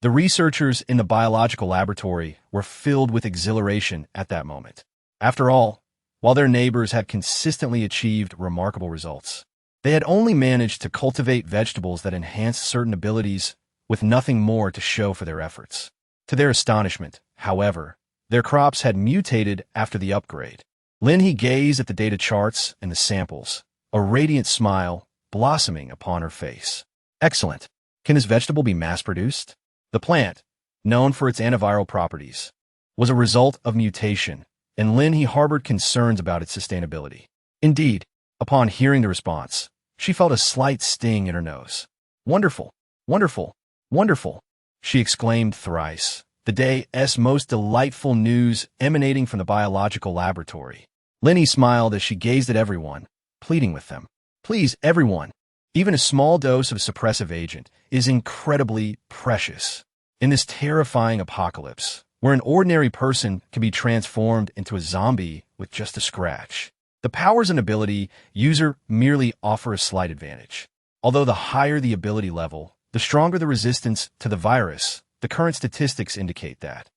The researchers in the biological laboratory were filled with exhilaration at that moment. After all, while their neighbors had consistently achieved remarkable results, they had only managed to cultivate vegetables that enhanced certain abilities with nothing more to show for their efforts. To their astonishment, however, their crops had mutated after the upgrade. Lin He gazed at the data charts and the samples, a radiant smile blossoming upon her face. Excellent. Can this vegetable be mass-produced? The plant, known for its antiviral properties, was a result of mutation, and Lin He harbored concerns about its sustainability. Indeed, upon hearing the response, she felt a slight sting in her nose. Wonderful, wonderful, wonderful, she exclaimed thrice, the day's most delightful news emanating from the biological laboratory. Lin He smiled as she gazed at everyone, pleading with them. Please, everyone, even a small dose of suppressive agent is incredibly precious. In this terrifying apocalypse, where an ordinary person can be transformed into a zombie with just a scratch, the powers and ability user merely offer a slight advantage. Although the higher the ability level, the stronger the resistance to the virus, the current statistics indicate that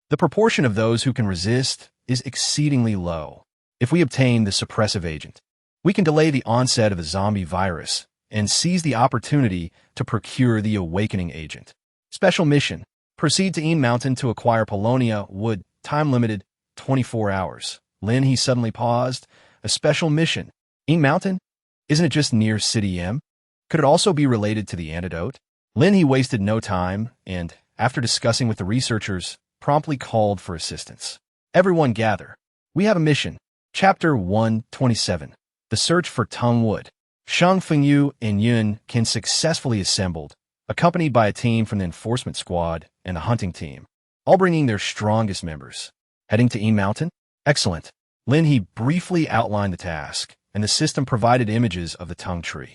the proportion of those who can resist is exceedingly low. If we obtain the suppressive agent, we can delay the onset of the zombie virus and seized the opportunity to procure the awakening agent. Special mission. Proceed to Een Mountain to acquire Polonia wood. Time limited, 24 hours. Lin He suddenly paused. A special mission. Een Mountain? Isn't it just near City M? Could it also be related to the antidote? Lin He wasted no time and, after discussing with the researchers, promptly called for assistance. Everyone gather. We have a mission. Chapter 127. The Search for Tung Wood. Shang Fengyu and Yun can successfully assembled, accompanied by a team from the enforcement squad and the hunting team, all bringing their strongest members. Heading to Een Mountain? Excellent. Lin He briefly outlined the task, and the system provided images of the tongue tree.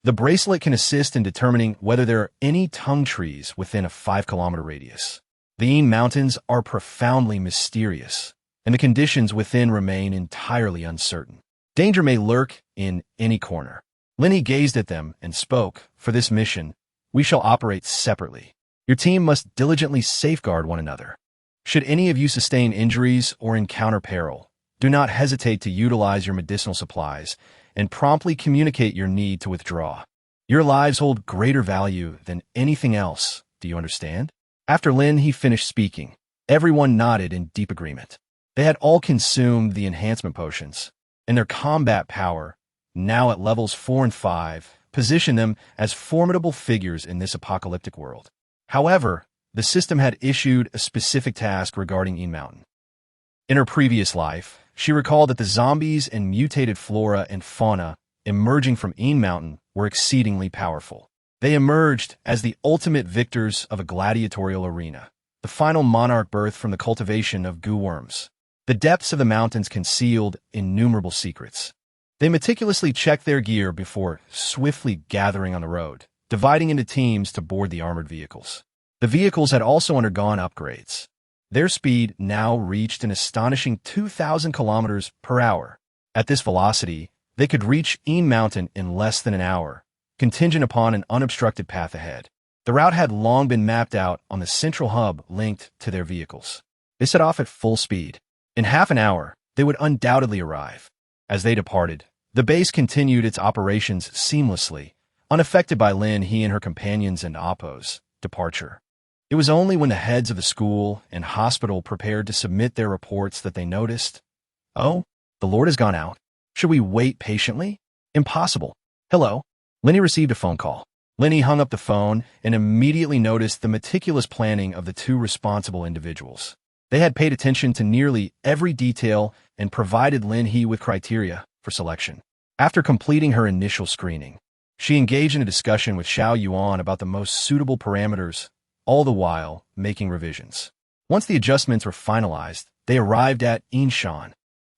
The bracelet can assist in determining whether there are any tongue trees within a 5-kilometer radius. The Een Mountains are profoundly mysterious, and the conditions within remain entirely uncertain. Danger may lurk in any corner. Lin He gazed at them and spoke, "For this mission, we shall operate separately. Your team must diligently safeguard one another. Should any of you sustain injuries or encounter peril, do not hesitate to utilize your medicinal supplies and promptly communicate your need to withdraw. Your lives hold greater value than anything else. Do you understand?" After Lin He finished speaking, everyone nodded in deep agreement. They had all consumed the enhancement potions, and their combat power, now at levels 4 and 5, positioned them as formidable figures in this apocalyptic world. However, the system had issued a specific task regarding Een Mountain. In her previous life, she recalled that the zombies and mutated flora and fauna emerging from Een Mountain were exceedingly powerful. They emerged as the ultimate victors of a gladiatorial arena, the final monarch birthed from the cultivation of goo worms. The depths of the mountains concealed innumerable secrets. They meticulously checked their gear before swiftly gathering on the road, dividing into teams to board the armored vehicles. The vehicles had also undergone upgrades. Their speed now reached an astonishing 2,000 kilometers per hour. At this velocity, they could reach Een Mountain in less than an hour, contingent upon an unobstructed path ahead. The route had long been mapped out on the central hub linked to their vehicles. They set off at full speed. In half an hour, they would undoubtedly arrive. As they departed, the base continued its operations seamlessly, unaffected by Lin He and her companions and Oppo's departure. It was only when the heads of the school and hospital prepared to submit their reports that they noticed, "Oh, the Lord has gone out. Should we wait patiently? Impossible. Hello." Lin He received a phone call. Lin He hung up the phone and immediately noticed the meticulous planning of the two responsible individuals. They had paid attention to nearly every detail and provided Lin He with criteria for selection. After completing her initial screening, she engaged in a discussion with Xiao Yuan about the most suitable parameters, all the while making revisions. Once the adjustments were finalized, they arrived at Yinshan.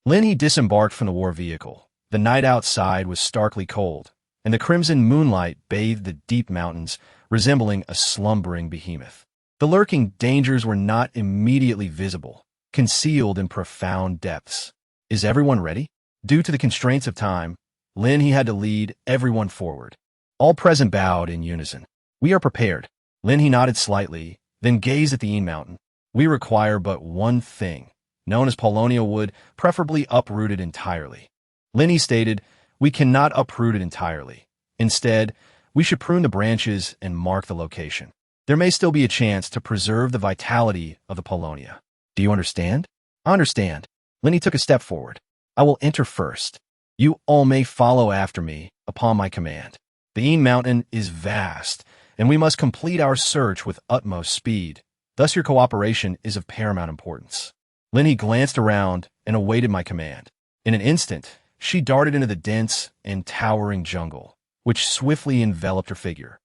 Lin He disembarked from the war vehicle. The night outside was starkly cold, and the crimson moonlight bathed the deep mountains, resembling a slumbering behemoth. The lurking dangers were not immediately visible, concealed in profound depths. Is everyone ready? Due to the constraints of time, Lin He had to lead everyone forward. All present bowed in unison. "We are prepared." Lin He nodded slightly, then gazed at the Een Mountain. "We require but one thing, known as Polonia wood, preferably uprooted entirely." Lin He stated, "We cannot uproot it entirely. Instead, we should prune the branches and mark the location. There may still be a chance to preserve the vitality of the Polonia. Do you understand?" "I understand." Lin He took a step forward. "I will enter first. You all may follow after me upon my command. The Een Mountain is vast, and we must complete our search with utmost speed. Thus your cooperation is of paramount importance." Lin He glanced around and awaited my command. In an instant, she darted into the dense and towering jungle, which swiftly enveloped her figure.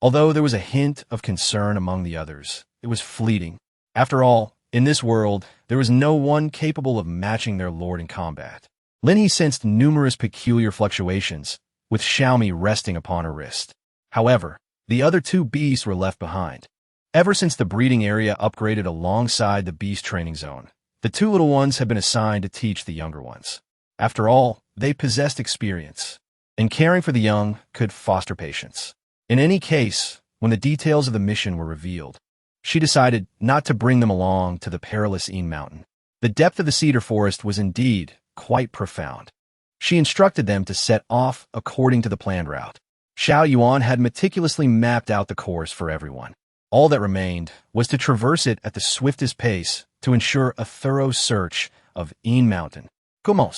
Although there was a hint of concern among the others, it was fleeting. After all, in this world, there was no one capable of matching their lord in combat. Lin He sensed numerous peculiar fluctuations, with Xiaomi resting upon her wrist. However, the other two beasts were left behind. Ever since the breeding area upgraded alongside the beast training zone, the two little ones had been assigned to teach the younger ones. After all, they possessed experience, and caring for the young could foster patience. In any case, when the details of the mission were revealed, she decided not to bring them along to the perilous Een Mountain. The depth of the cedar forest was indeed quite profound. She instructed them to set off according to the planned route. Xiao Yuan had meticulously mapped out the course for everyone. All that remained was to traverse it at the swiftest pace to ensure a thorough search of Yin Mountain. Como?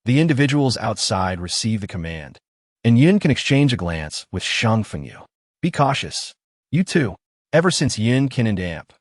The individuals outside receive the command, and Yin can exchange a glance with Shang Fengyu. Be cautious. You too. Ever since Yin, Qin, and Amp,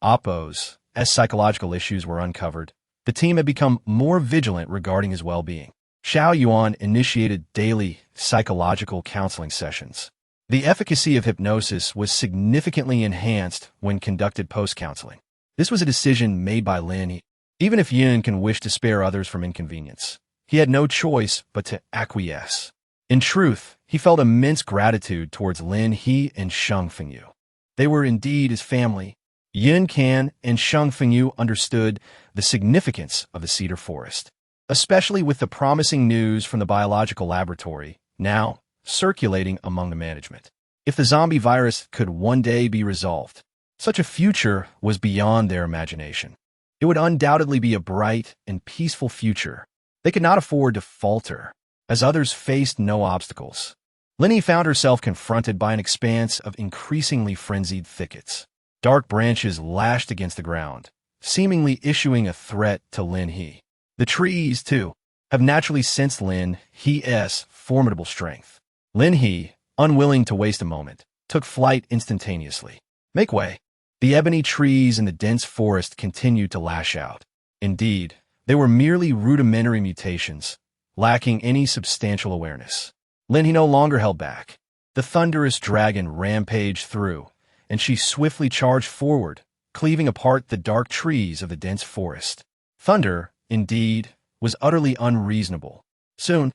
Oppo's, as psychological issues were uncovered, the team had become more vigilant regarding his well-being. Xiao Yuan initiated daily psychological counseling sessions. The efficacy of hypnosis was significantly enhanced when conducted post-counseling. This was a decision made by Lin He. Even if Yin can wish to spare others from inconvenience, he had no choice but to acquiesce. In truth, he felt immense gratitude towards Lin He and Shang Fengyu. They were indeed his family. Yin Can and Shang Fengyu understood the significance of the cedar forest, especially with the promising news from the biological laboratory, now circulating among the management. If the zombie virus could one day be resolved, such a future was beyond their imagination. It would undoubtedly be a bright and peaceful future. They could not afford to falter, as others faced no obstacles. Lin He found herself confronted by an expanse of increasingly frenzied thickets. Dark branches lashed against the ground, seemingly issuing a threat to Lin He. The trees, too, have naturally sensed Lin He's formidable strength. Lin He, unwilling to waste a moment, took flight instantaneously. Make way. The ebony trees in the dense forest continued to lash out. Indeed, they were merely rudimentary mutations, lacking any substantial awareness. Lin He no longer held back. The thunderous dragon rampaged through, and she swiftly charged forward, cleaving apart the dark trees of the dense forest. Thunder, indeed, was utterly unreasonable. Soon,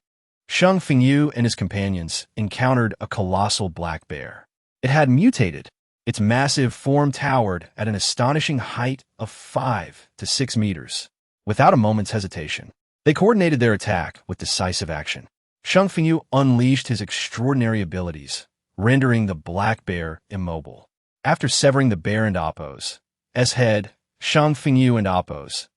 Shang Fengyu and his companions encountered a colossal black bear. It had mutated. Its massive form towered at an astonishing height of 5 to 6 meters. Without a moment's hesitation, they coordinated their attack with decisive action. Shang Fengyu unleashed his extraordinary abilities, rendering the black bear immobile. After severing the bear and Oppo's head, Shang Fengyu and Oppo's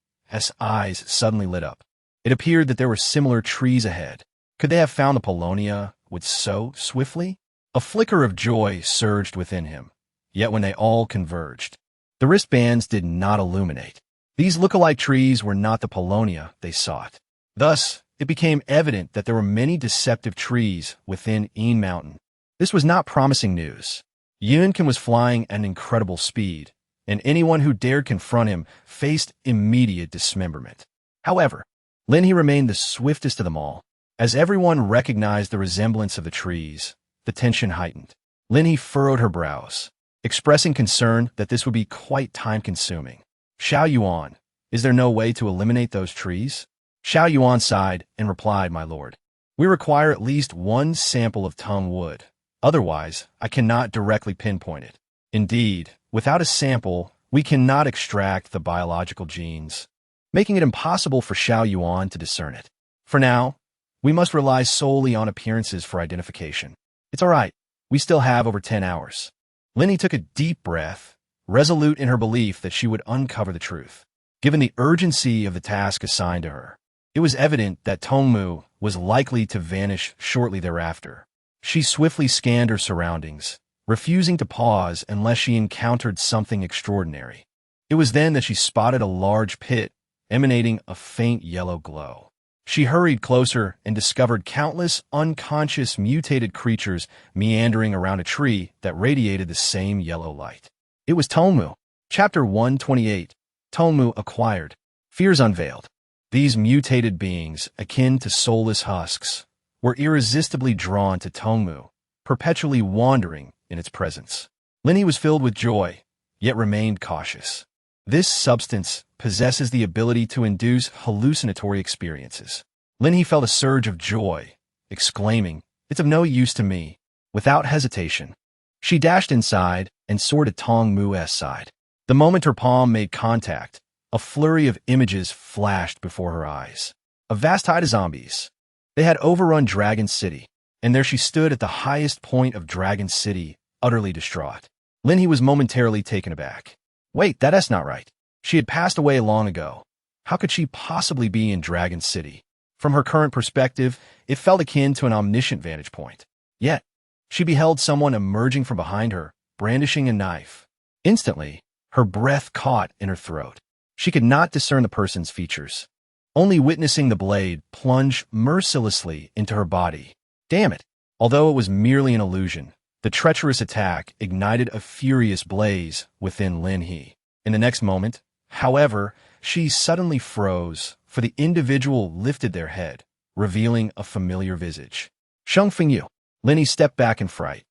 eyes suddenly lit up. It appeared that there were similar trees ahead. Could they have found the Polonia so swiftly? A flicker of joy surged within him. Yet when they all converged, the wristbands did not illuminate. These look-alike trees were not the Polonia they sought. Thus, it became evident that there were many deceptive trees within Yin Mountain. This was not promising news. Yunkin was flying at an incredible speed, and anyone who dared confront him faced immediate dismemberment. However, Lin He remained the swiftest of them all. As everyone recognized the resemblance of the trees, the tension heightened. Lin He furrowed her brows, expressing concern that this would be quite time-consuming. Xiao Yuan, is there no way to eliminate those trees? Xiao Yuan sighed and replied, My lord, we require at least one sample of tongue wood. Otherwise, I cannot directly pinpoint it. Indeed, without a sample, we cannot extract the biological genes, making it impossible for Xiao Yuan to discern it. For now, we must rely solely on appearances for identification. It's all right. We still have over 10 hours. Lin He took a deep breath, resolute in her belief that she would uncover the truth. Given the urgency of the task assigned to her, it was evident that Tongmu was likely to vanish shortly thereafter. She swiftly scanned her surroundings, refusing to pause unless she encountered something extraordinary. It was then that she spotted a large pit emanating a faint yellow glow. She hurried closer and discovered countless unconscious mutated creatures meandering around a tree that radiated the same yellow light. It was Tongmu. Chapter 128. Tongmu acquired. Fears unveiled. These mutated beings, akin to soulless husks, were irresistibly drawn to Tongmu, perpetually wandering in its presence. Lin He was filled with joy, yet remained cautious. This substance possesses the ability to induce hallucinatory experiences. Lin He felt a surge of joy, exclaiming, It's of no use to me. Without hesitation, she dashed inside and soared to Tongmu's side. The moment her palm made contact, a flurry of images flashed before her eyes. A vast tide of zombies. They had overrun Dragon City, and there she stood at the highest point of Dragon City, utterly distraught. Lin He was momentarily taken aback. Wait, that's not right. She had passed away long ago. How could she possibly be in Dragon City? From her current perspective, it felt akin to an omniscient vantage point. Yet, She beheld someone emerging from behind her, brandishing a knife. Instantly, her breath caught in her throat. She could not discern the person's features, only witnessing the blade plunge mercilessly into her body. Damn it! Although it was merely an illusion, the treacherous attack ignited a furious blaze within Lin He. In the next moment, however, she suddenly froze, for the individual lifted their head, revealing a familiar visage. Shang Fengyu. Lin He stepped back in fright.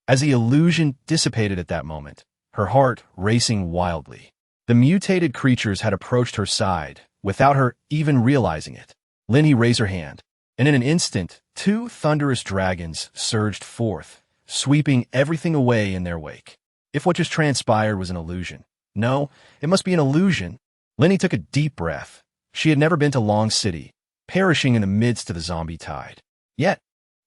As the illusion dissipated at that moment, her heart racing wildly. The mutated creatures had approached her side, without her even realizing it. Lin He raised her hand, and in an instant, two thunderous dragons surged forth, sweeping everything away in their wake. If what just transpired was an illusion, no, it must be an illusion. Lin He took a deep breath. She had never been to Long City, perishing in the midst of the zombie tide. Yet,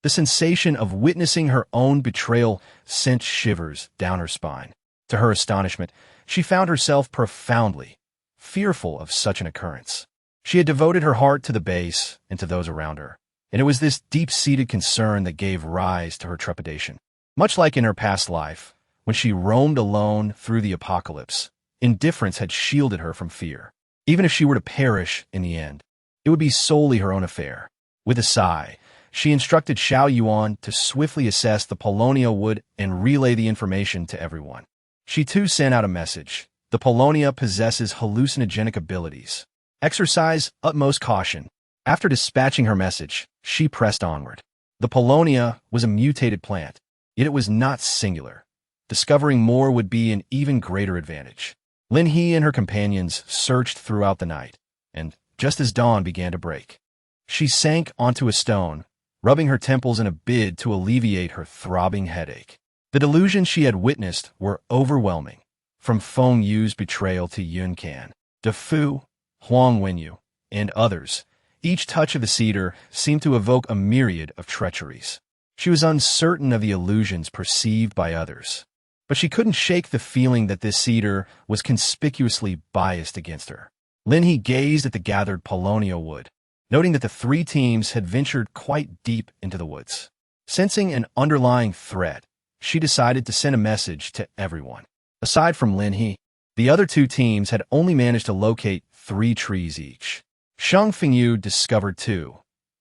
the sensation of witnessing her own betrayal sent shivers down her spine. To her astonishment, she found herself profoundly fearful of such an occurrence. She had devoted her heart to the base and to those around her, and it was this deep-seated concern that gave rise to her trepidation. Much like in her past life, when she roamed alone through the apocalypse, indifference had shielded her from fear. Even if she were to perish in the end, it would be solely her own affair. With a sigh, she instructed Xiao Yuan to swiftly assess the Polonia wood and relay the information to everyone. She too sent out a message. The Polonia possesses hallucinogenic abilities. Exercise utmost caution. After dispatching her message, she pressed onward. The Polonia was a mutated plant, yet it was not singular. Discovering more would be an even greater advantage. Lin He and her companions searched throughout the night, and just as dawn began to break, she sank onto a stone, rubbing her temples in a bid to alleviate her throbbing headache. The delusions she had witnessed were overwhelming, from Feng Yu's betrayal to Yun Can, De Fu, Huang Wenyu, and others. Each touch of the cedar seemed to evoke a myriad of treacheries. She was uncertain of the illusions perceived by others, but she couldn't shake the feeling that this cedar was conspicuously biased against her. Lin He gazed at the gathered Polonia wood, noting that the three teams had ventured quite deep into the woods. Sensing an underlying threat, she decided to send a message to everyone. Aside from Lin He, the other two teams had only managed to locate 3 trees each. Shang Fengyu discovered 2,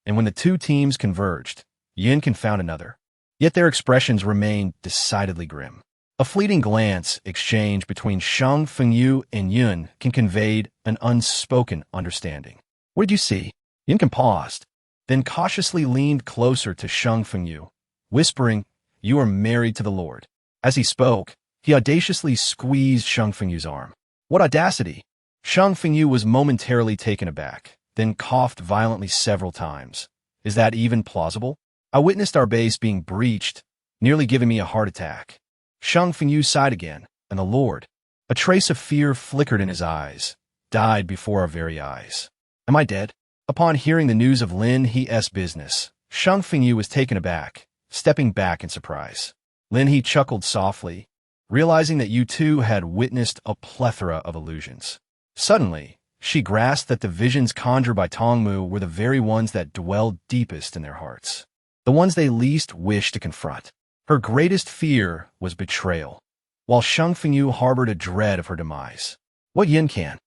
and when the two teams converged, Yin Can found another. Yet their expressions remained decidedly grim. A fleeting glance exchanged between Shang Fengyu and Yun Can conveyed an unspoken understanding. What did you see? Yin Can paused, then cautiously leaned closer to Shang Fengyu, whispering, "You are married to the Lord." As he spoke, he audaciously squeezed Shang Fengyu's arm. What audacity! Shang Fengyu was momentarily taken aback, then coughed violently several times. Is that even plausible? I witnessed our base being breached, nearly giving me a heart attack. Shang Fengyu sighed again, and the Lord, a trace of fear flickered in his eyes, died before our very eyes. Am I dead? Upon hearing the news of Lin He's business, Shang Fengyu was taken aback, stepping back in surprise. Lin He chuckled softly, realizing that you two had witnessed a plethora of illusions. Suddenly, she grasped that the visions conjured by Tongmu were the very ones that dwelled deepest in their hearts, the ones they least wished to confront. Her greatest fear was betrayal, while Shang Fengyu harbored a dread of her demise. What Yin Can?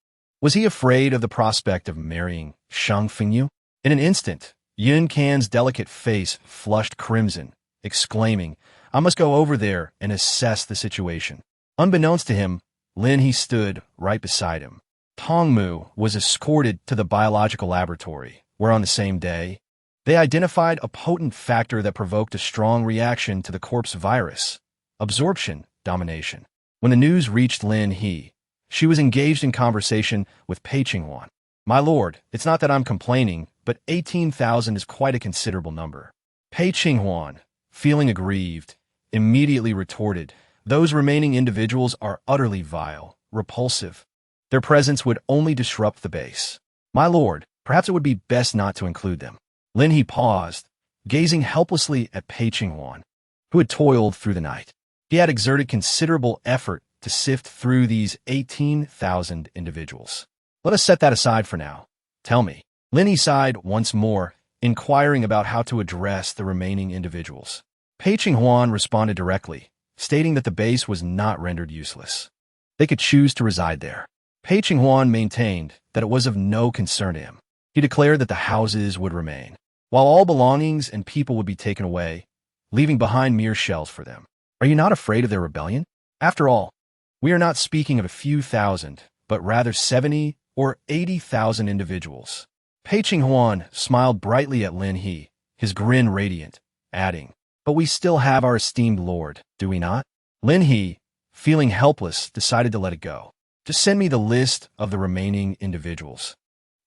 Was he afraid of the prospect of marrying Shang Fengyu? In an instant, Yin Can's delicate face flushed crimson, exclaiming, "I must go over there and assess the situation." Unbeknownst to him, Lin He stood right beside him. Tongmu was escorted to the biological laboratory, where on the same day, they identified a potent factor that provoked a strong reaction to the corpse virus, absorption domination. When the news reached Lin He, she was engaged in conversation with Pei Qinghuan. "My lord, it's not that I'm complaining, but 18,000 is quite a considerable number." Pei Qinghuan, feeling aggrieved, immediately retorted, "Those remaining individuals are utterly vile, repulsive. Their presence would only disrupt the base. My lord, perhaps it would be best not to include them." Lin He paused, gazing helplessly at Pei Qinghuan, who had toiled through the night. He had exerted considerable effort to sift through these 18,000 individuals. "Let us set that aside for now. Tell me." Lin He sighed once more, inquiring about how to address the remaining individuals. Pei Qinghuan responded directly, stating that the base was not rendered useless. They could choose to reside there. Pei Qinghuan maintained that it was of no concern to him. He declared that the houses would remain, while all belongings and people would be taken away, leaving behind mere shells for them. Are you not afraid of their rebellion? After all, we are not speaking of a few thousand, but rather 70 or 80,000 individuals. Pei Qinghuan smiled brightly at Lin He, his grin radiant, adding, "But we still have our esteemed lord, do we not?" Lin He, feeling helpless, decided to let it go. "Just send me the list of the remaining individuals,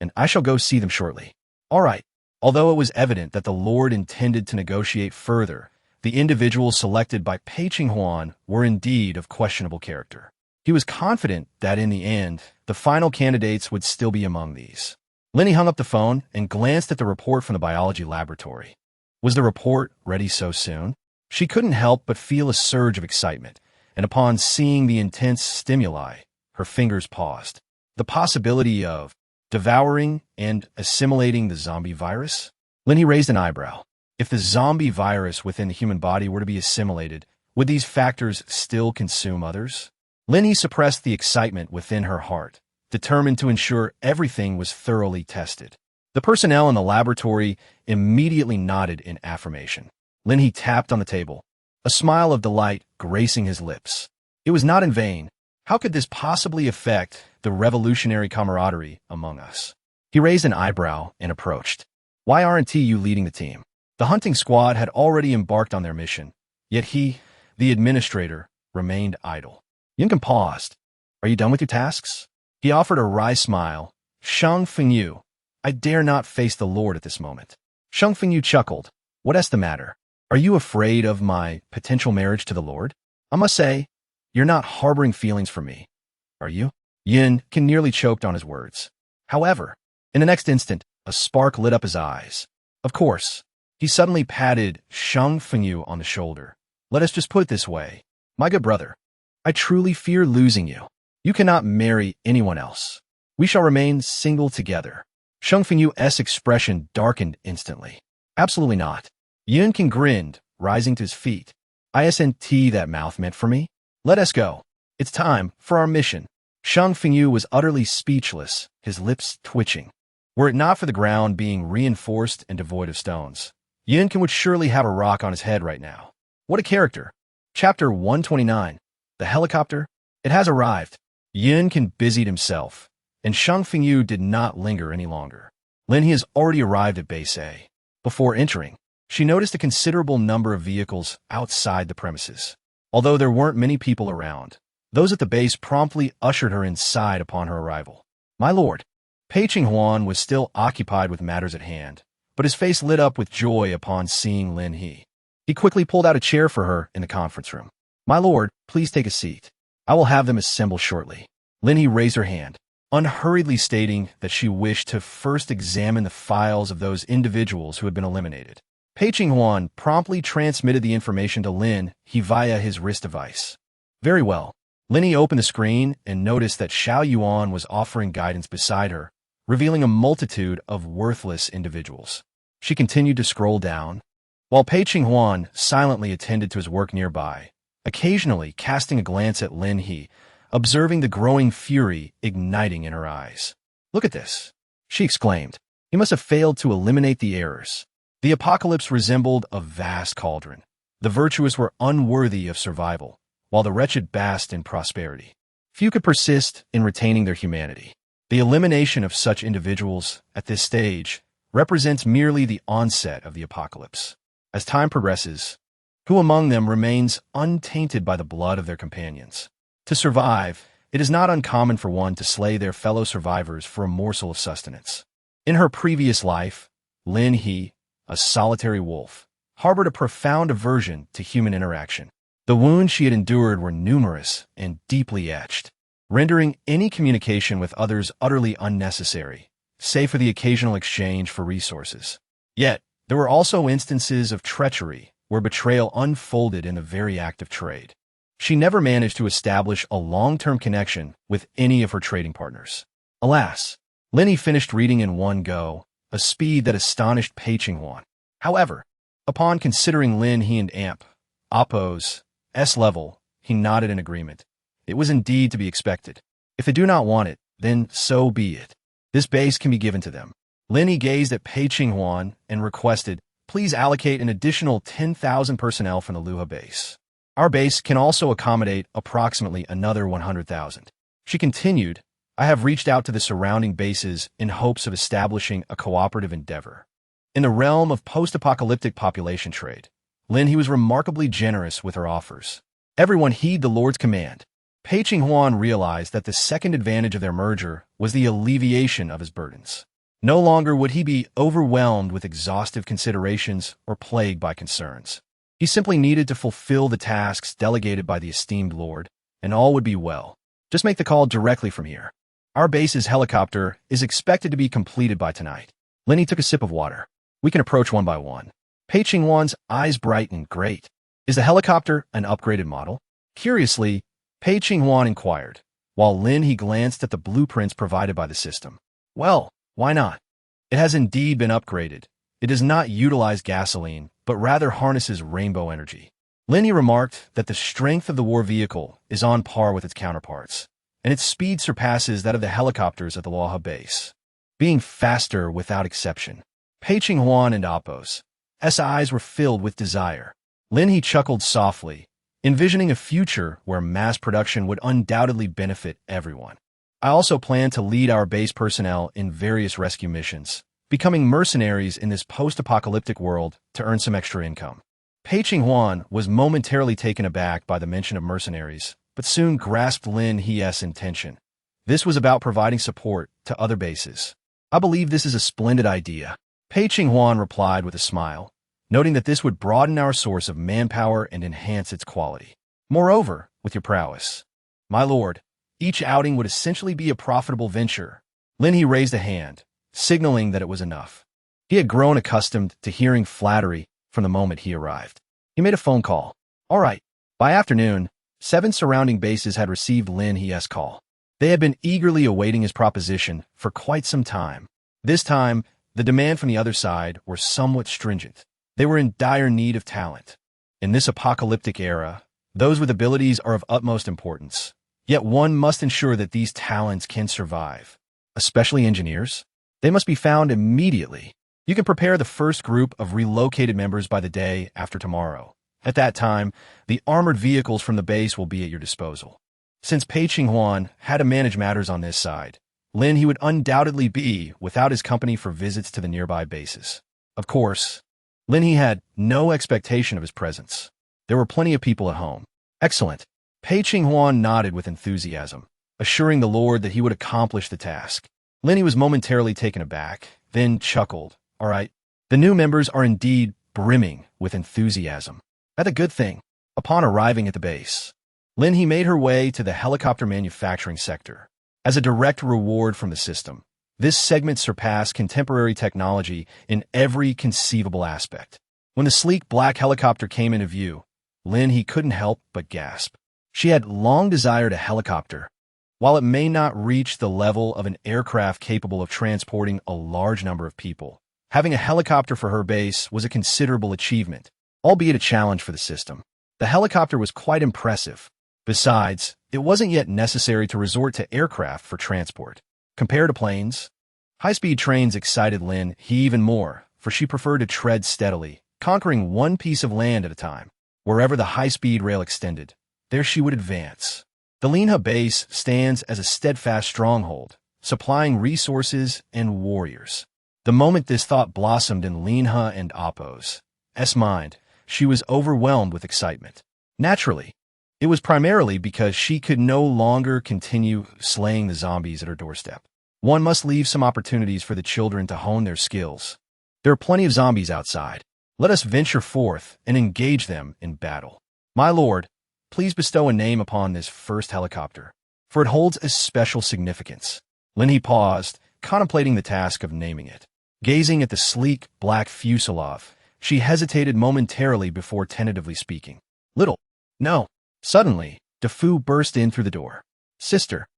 and I shall go see them shortly." All right. Although it was evident that the lord intended to negotiate further, the individuals selected by Pei Qinghuan were indeed of questionable character. He was confident that in the end, the final candidates would still be among these. Lin He hung up the phone and glanced at the report from the biology laboratory. Was the report ready so soon? She couldn't help but feel a surge of excitement, and upon seeing the intense stimuli, her fingers paused. The possibility of devouring and assimilating the zombie virus? Lin He raised an eyebrow. If the zombie virus within the human body were to be assimilated, would these factors still consume others? Lin He suppressed the excitement within her heart, determined to ensure everything was thoroughly tested. The personnel in the laboratory immediately nodded in affirmation. Lin He tapped on the table, a smile of delight gracing his lips. It was not in vain. How could this possibly affect the revolutionary camaraderie among us? He raised an eyebrow and approached. "Why aren't you leading the team?" The hunting squad had already embarked on their mission, yet he, the administrator, remained idle. Yunkin paused. "Are you done with your tasks?" He offered a wry smile. "Shang Fengyu, I dare not face the Lord at this moment." Shang Fengyu chuckled. "What's the matter? Are you afraid of my potential marriage to the Lord? I must say, you're not harboring feelings for me, are you?" Yin nearly choked on his words. However, in the next instant, a spark lit up his eyes. Of course. He suddenly patted Shang Fengyu on the shoulder. "Let us just put it this way. My good brother, I truly fear losing you. You cannot marry anyone else. We shall remain single together." Shang Fengyu's expression darkened instantly. "Absolutely not." Yun grinned, rising to his feet. "Isn't that mouth meant for me? Let us go. It's time for our mission." Shang Fengyu was utterly speechless, his lips twitching. Were it not for the ground being reinforced and devoid of stones, Yun would surely have a rock on his head right now. What a character. Chapter 129. The helicopter? It has arrived. Yun busied himself, and Shang Fengyu did not linger any longer. Lin He has already arrived at base.A. Before entering, she noticed a considerable number of vehicles outside the premises. Although there weren't many people around, those at the base promptly ushered her inside upon her arrival. "My lord." Pei Qinghuan was still occupied with matters at hand, but his face lit up with joy upon seeing Lin He. He quickly pulled out a chair for her in the conference room. "My lord, please take a seat. I will have them assemble shortly." Lin He raised her hand, unhurriedly stating that she wished to first examine the files of those individuals who had been eliminated. Pei Qinghuan promptly transmitted the information to Lin He via his wrist device. Very well. Lin He opened the screen and noticed that Xiao Yuan was offering guidance beside her, revealing a multitude of worthless individuals. She continued to scroll down, while Pei Qinghuan silently attended to his work nearby, occasionally casting a glance at Lin He, observing the growing fury igniting in her eyes. "Look at this," she exclaimed. "He must have failed to eliminate the errors." The apocalypse resembled a vast cauldron. The virtuous were unworthy of survival, while the wretched basked in prosperity. Few could persist in retaining their humanity. The elimination of such individuals at this stage represents merely the onset of the apocalypse. As time progresses, who among them remains untainted by the blood of their companions? To survive, it is not uncommon for one to slay their fellow survivors for a morsel of sustenance. In her previous life, Lin He, a solitary wolf, harbored a profound aversion to human interaction. The wounds she had endured were numerous and deeply etched, rendering any communication with others utterly unnecessary, save for the occasional exchange for resources. Yet, there were also instances of treachery where betrayal unfolded in the very act of trade. She never managed to establish a long-term connection with any of her trading partners. Alas, Lin He finished reading in one go, a speed that astonished Pei Qinghuan. However, Upon considering Lin He and Appo's S level, he nodded in agreement. It was indeed to be expected. If they do not want it, then so be it. This base can be given to them. Lin He gazed at Pei Qinghuan and requested, please allocate an additional 10,000 personnel from the Luha base. Our base can also accommodate approximately another 100,000. She continued, I have reached out to the surrounding bases in hopes of establishing a cooperative endeavor. In the realm of post-apocalyptic population trade, Lin He was remarkably generous with her offers. Everyone heed the Lord's command. Pei Qinghuan realized that the second advantage of their merger was the alleviation of his burdens. No longer would he be overwhelmed with exhaustive considerations or plagued by concerns. He simply needed to fulfill the tasks delegated by the esteemed Lord, and all would be well. Just make the call directly from here. Our base's helicopter is expected to be completed by tonight. Lin He took a sip of water. We can approach one by one. Pei Qinghuan's eyes brightened. Great. Is the helicopter an upgraded model? Curiously, Pei Qinghuan inquired, while Lin He glanced at the blueprints provided by the system. Well, why not? It has indeed been upgraded. It does not utilize gasoline, but rather harnesses rainbow energy. Lin He remarked that the strength of the war vehicle is on par with its counterparts, and its speed surpasses that of the helicopters at the Luha base, being faster without exception. Pei Qinghuan and Appo's eyes were filled with desire. Lin He chuckled softly, envisioning a future where mass production would undoubtedly benefit everyone. I also plan to lead our base personnel in various rescue missions, becoming mercenaries in this post-apocalyptic world to earn some extra income. Pei Qinghuan was momentarily taken aback by the mention of mercenaries, but soon grasped Lin He's intention. This was about providing support to other bases. I believe this is a splendid idea. Pei Qinghuan replied with a smile, noting that this would broaden our source of manpower and enhance its quality. Moreover, with your prowess, my lord, each outing would essentially be a profitable venture. Lin He raised a hand, signaling that it was enough. He had grown accustomed to hearing flattery from the moment he arrived. He made a phone call. All right. By afternoon, 7 surrounding bases had received Lin He's call. They had been eagerly awaiting his proposition for quite some time. This time, the demand from the other side were somewhat stringent. They were in dire need of talent. In this apocalyptic era, those with abilities are of utmost importance. Yet one must ensure that these talents can survive. Especially engineers. They must be found immediately. You can prepare the first group of relocated members by the day after tomorrow. At that time, the armored vehicles from the base will be at your disposal. Since Pei Qinghuan had to manage matters on this side, Lin He would undoubtedly be without his company for visits to the nearby bases. Of course, Lin He had no expectation of his presence. There were plenty of people at home. Excellent. Pei Qinghuan nodded with enthusiasm, assuring the Lord that he would accomplish the task. Lin He was momentarily taken aback, then chuckled. All right. The new members are indeed brimming with enthusiasm. That's a good thing. Upon arriving at the base, Lin He made her way to the helicopter manufacturing sector. As a direct reward from the system, this segment surpassed contemporary technology in every conceivable aspect. When the sleek black helicopter came into view, Lin He couldn't help but gasp. She had long desired a helicopter. While it may not reach the level of an aircraft capable of transporting a large number of people, having a helicopter for her base was a considerable achievement, albeit a challenge for the system. The helicopter was quite impressive. Besides, it wasn't yet necessary to resort to aircraft for transport. Compared to planes, high-speed trains excited Lin He even more, for she preferred to tread steadily, conquering one piece of land at a time. Wherever the high-speed rail extended, there she would advance. The Lin He base stands as a steadfast stronghold, supplying resources and warriors. The moment this thought blossomed in Lin He and Appo's mind, she was overwhelmed with excitement. Naturally, it was primarily because she could no longer continue slaying the zombies at her doorstep. One must leave some opportunities for the children to hone their skills. There are plenty of zombies outside. Let us venture forth and engage them in battle. My lord, please bestow a name upon this first helicopter, for it holds a special significance. Lin He paused, contemplating the task of naming it. Gazing at the sleek, black fuselage, she hesitated momentarily before tentatively speaking. Little. No. Suddenly, DeFu burst in through the door. Sister,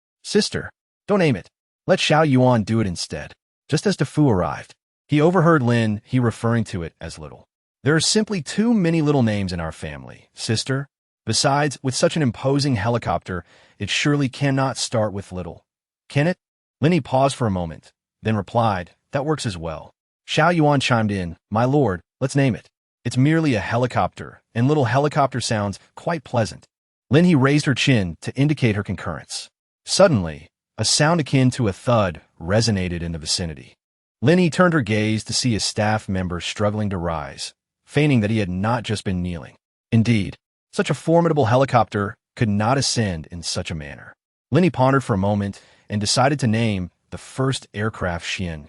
don't name it. Let Xiao Yuan do it instead. Just as DeFu arrived, he overheard Lin He referring to it as Little. There are simply too many little names in our family, sister. Besides, with such an imposing helicopter, it surely cannot start with little. Can it? Lin He paused for a moment, then replied, that works as well. Xiao Yuan chimed in, my lord, let's name it. It's merely a helicopter, and little helicopter sounds quite pleasant. Lin He raised her chin to indicate her concurrence. Suddenly, a sound akin to a thud resonated in the vicinity. Lin He turned her gaze to see a staff member struggling to rise, feigning that he had not just been kneeling. Indeed, such a formidable helicopter could not ascend in such a manner. Lin He pondered for a moment and decided to name the first aircraft Xian,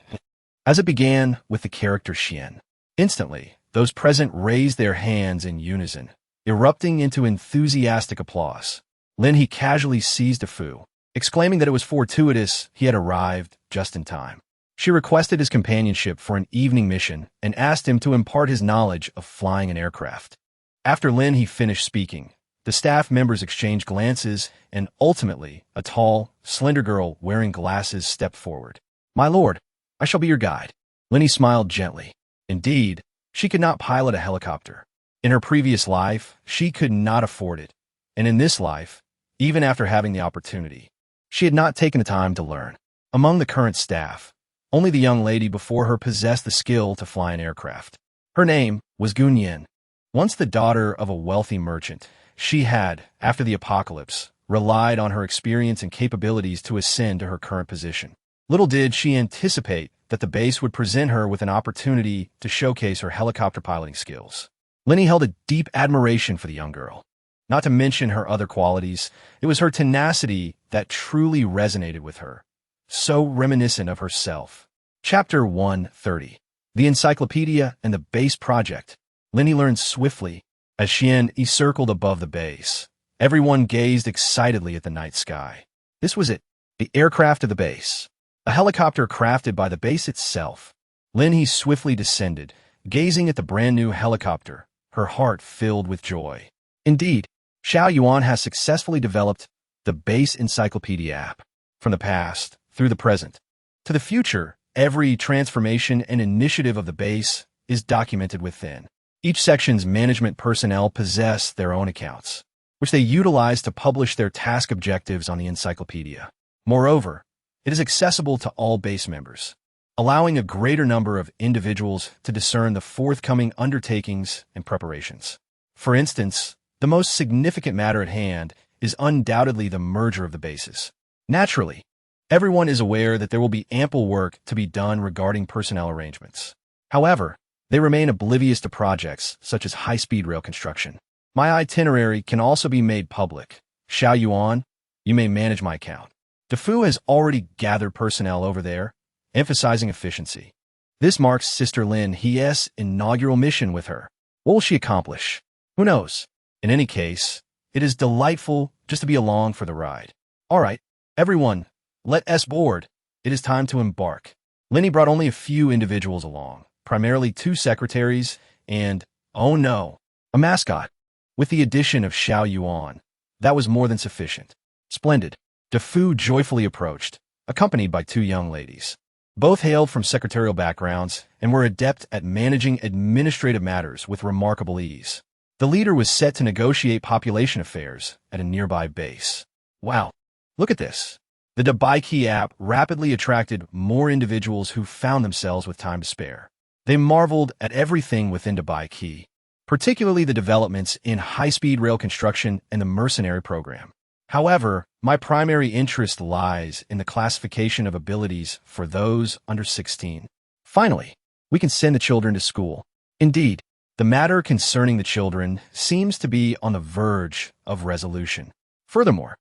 as it began with the character Xian. Instantly, those present raised their hands in unison, erupting into enthusiastic applause. Lin He casually seized a Fu, exclaiming that it was fortuitous he had arrived just in time. She requested his companionship for an evening mission and asked him to impart his knowledge of flying an aircraft. After Lin He finished speaking, the staff members exchanged glances, and ultimately, a tall, slender girl wearing glasses stepped forward. My lord, I shall be your guide. Lin He smiled gently. Indeed, she could not pilot a helicopter. In her previous life, she could not afford it, and in this life, even after having the opportunity, she had not taken the time to learn. Among the current staff, only the young lady before her possessed the skill to fly an aircraft. Her name was Gun Yin. Once the daughter of a wealthy merchant, she had, after the apocalypse, relied on her experience and capabilities to ascend to her current position. Little did she anticipate that the base would present her with an opportunity to showcase her helicopter piloting skills. Lin He held a deep admiration for the young girl. Not to mention her other qualities, it was her tenacity that truly resonated with her, so reminiscent of herself. Chapter 130. The Encyclopedia and the Base Project. Lin He learned swiftly. As Xian circled above the base, everyone gazed excitedly at the night sky. This was it, the aircraft of the base. A helicopter crafted by the base itself. Lin He swiftly descended, gazing at the brand-new helicopter, her heart filled with joy. Indeed, Xiao Yuan has successfully developed the Base Encyclopedia app. From the past, through the present, to the future, every transformation and initiative of the base is documented within. Each section's management personnel possess their own accounts, which they utilize to publish their task objectives on the encyclopedia. Moreover, it is accessible to all base members, allowing a greater number of individuals to discern the forthcoming undertakings and preparations. For instance, the most significant matter at hand is undoubtedly the merger of the bases. Naturally, everyone is aware that there will be ample work to be done regarding personnel arrangements. However, they remain oblivious to projects such as high-speed rail construction. My itinerary can also be made public. Xiao Yuan, you may manage my account. DeFu has already gathered personnel over there, emphasizing efficiency. This marks Sister Lin He's inaugural mission with her. What will she accomplish? Who knows? In any case, it is delightful just to be along for the ride. All right, everyone, let us board. It is time to embark. Lin He brought only a few individuals along, primarily 2 secretaries and, oh no, a mascot. With the addition of Xiao Yuan, that was more than sufficient. Splendid. DeFu joyfully approached, accompanied by 2 young ladies. Both hailed from secretarial backgrounds and were adept at managing administrative matters with remarkable ease. The leader was set to negotiate population affairs at a nearby base. Wow, look at this. The despair app rapidly attracted more individuals who found themselves with time to spare. They marveled at everything within despair, particularly the developments in high-speed rail construction and the mercenary program. However, my primary interest lies in the classification of abilities for those under 16. Finally, we can send the children to school. Indeed, the matter concerning the children seems to be on the verge of resolution. Furthermore,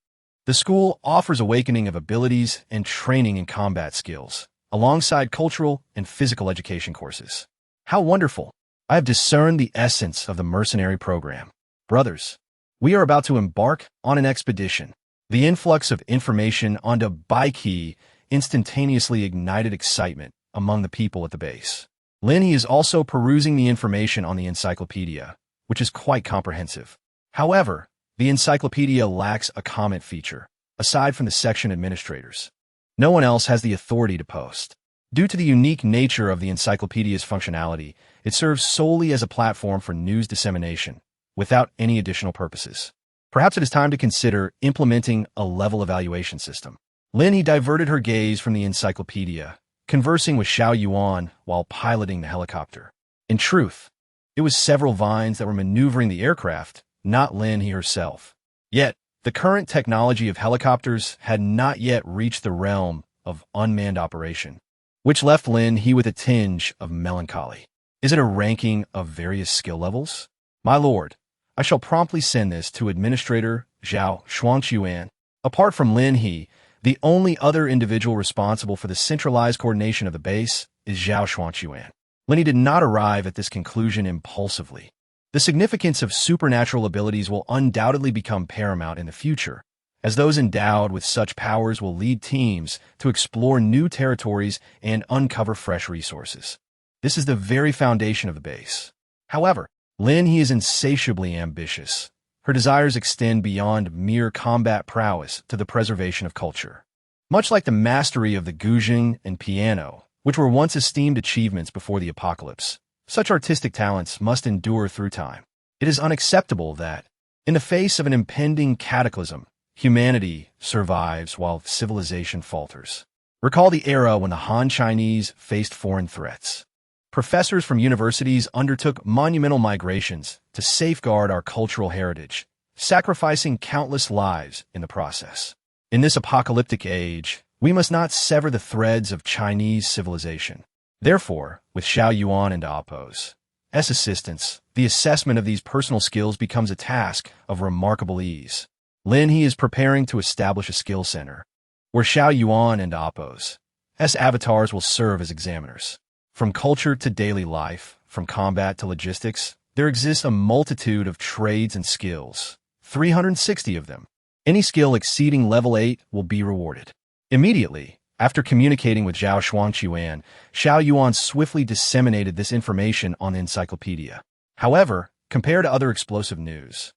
the school offers awakening of abilities and training in combat skills, alongside cultural and physical education courses. How wonderful! I have discerned the essence of the mercenary program. Brothers, we are about to embark on an expedition. The influx of information onto despair instantaneously ignited excitement among the people at the base. Lin He is also perusing the information on the encyclopedia, which is quite comprehensive. However, the encyclopedia lacks a comment feature, aside from the section administrators. No one else has the authority to post. Due to the unique nature of the encyclopedia's functionality, It serves solely as a platform for news dissemination, without any additional purposes. Perhaps it is time to consider implementing a level evaluation system. Lin He diverted her gaze from the encyclopedia, conversing with Xiao Yuan while piloting the helicopter. In truth, it was several vines that were maneuvering the aircraft, not Lin He herself. Yet, the current technology of helicopters had not yet reached the realm of unmanned operation, which left Lin He with a tinge of melancholy. Is it a ranking of various skill levels? My lord, I shall promptly send this to Administrator Zhao Shuangquan. Apart from Lin He, the only other individual responsible for the centralized coordination of the base is Zhao Shuangquan. Lin He did not arrive at this conclusion impulsively. The significance of supernatural abilities will undoubtedly become paramount in the future, as those endowed with such powers will lead teams to explore new territories and uncover fresh resources. This is the very foundation of the base. However, Lin He is insatiably ambitious. Her desires extend beyond mere combat prowess to the preservation of culture. Much like the mastery of the guzheng and piano, which were once esteemed achievements before the apocalypse, such artistic talents must endure through time. It is unacceptable that, in the face of an impending cataclysm, humanity survives while civilization falters. Recall the era when the Han Chinese faced foreign threats. Professors from universities undertook monumental migrations to safeguard our cultural heritage, sacrificing countless lives in the process. In this apocalyptic age, we must not sever the threads of Chinese civilization. Therefore, with Xiao Yuan and Appo's assistance, the assessment of these personal skills becomes a task of remarkable ease. Lin He is preparing to establish a skill center, where Xiao Yuan and Appo's avatars will serve as examiners. From culture to daily life, from combat to logistics, there exists a multitude of trades and skills, 360 of them. Any skill exceeding level 8 will be rewarded. Immediately, after communicating with Zhao Shuangquan, Xiao Yuan swiftly disseminated this information on the encyclopedia. However, compared to other explosive news,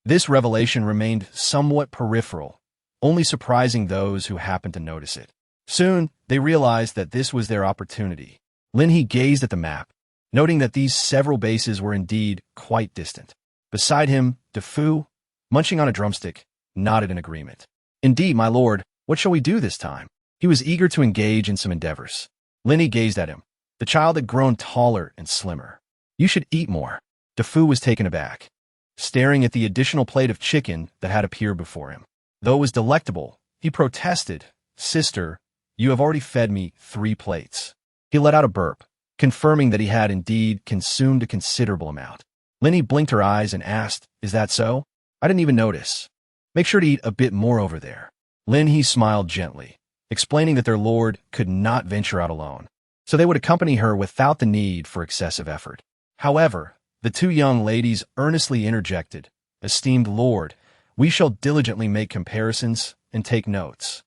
this revelation remained somewhat peripheral, only surprising those who happened to notice it. Soon, they realized that this was their opportunity. Lin He gazed at the map, noting that these several bases were indeed quite distant. Beside him, DeFu, munching on a drumstick, nodded in agreement. Indeed, my lord, what shall we do this time? He was eager to engage in some endeavors. Lin He gazed at him. The child had grown taller and slimmer. You should eat more. DeFu was taken aback, staring at the additional plate of chicken that had appeared before him. Though it was delectable, he protested, Sister, you have already fed me 3 plates. He let out a burp, confirming that he had indeed consumed a considerable amount. Lin He blinked her eyes and asked, Is that so? I didn't even notice. Make sure to eat a bit more over there. Lin He smiled gently, explaining that their lord could not venture out alone, so they would accompany her without the need for excessive effort. However, the 2 young ladies earnestly interjected, Esteemed lord, we shall diligently make comparisons and take notes.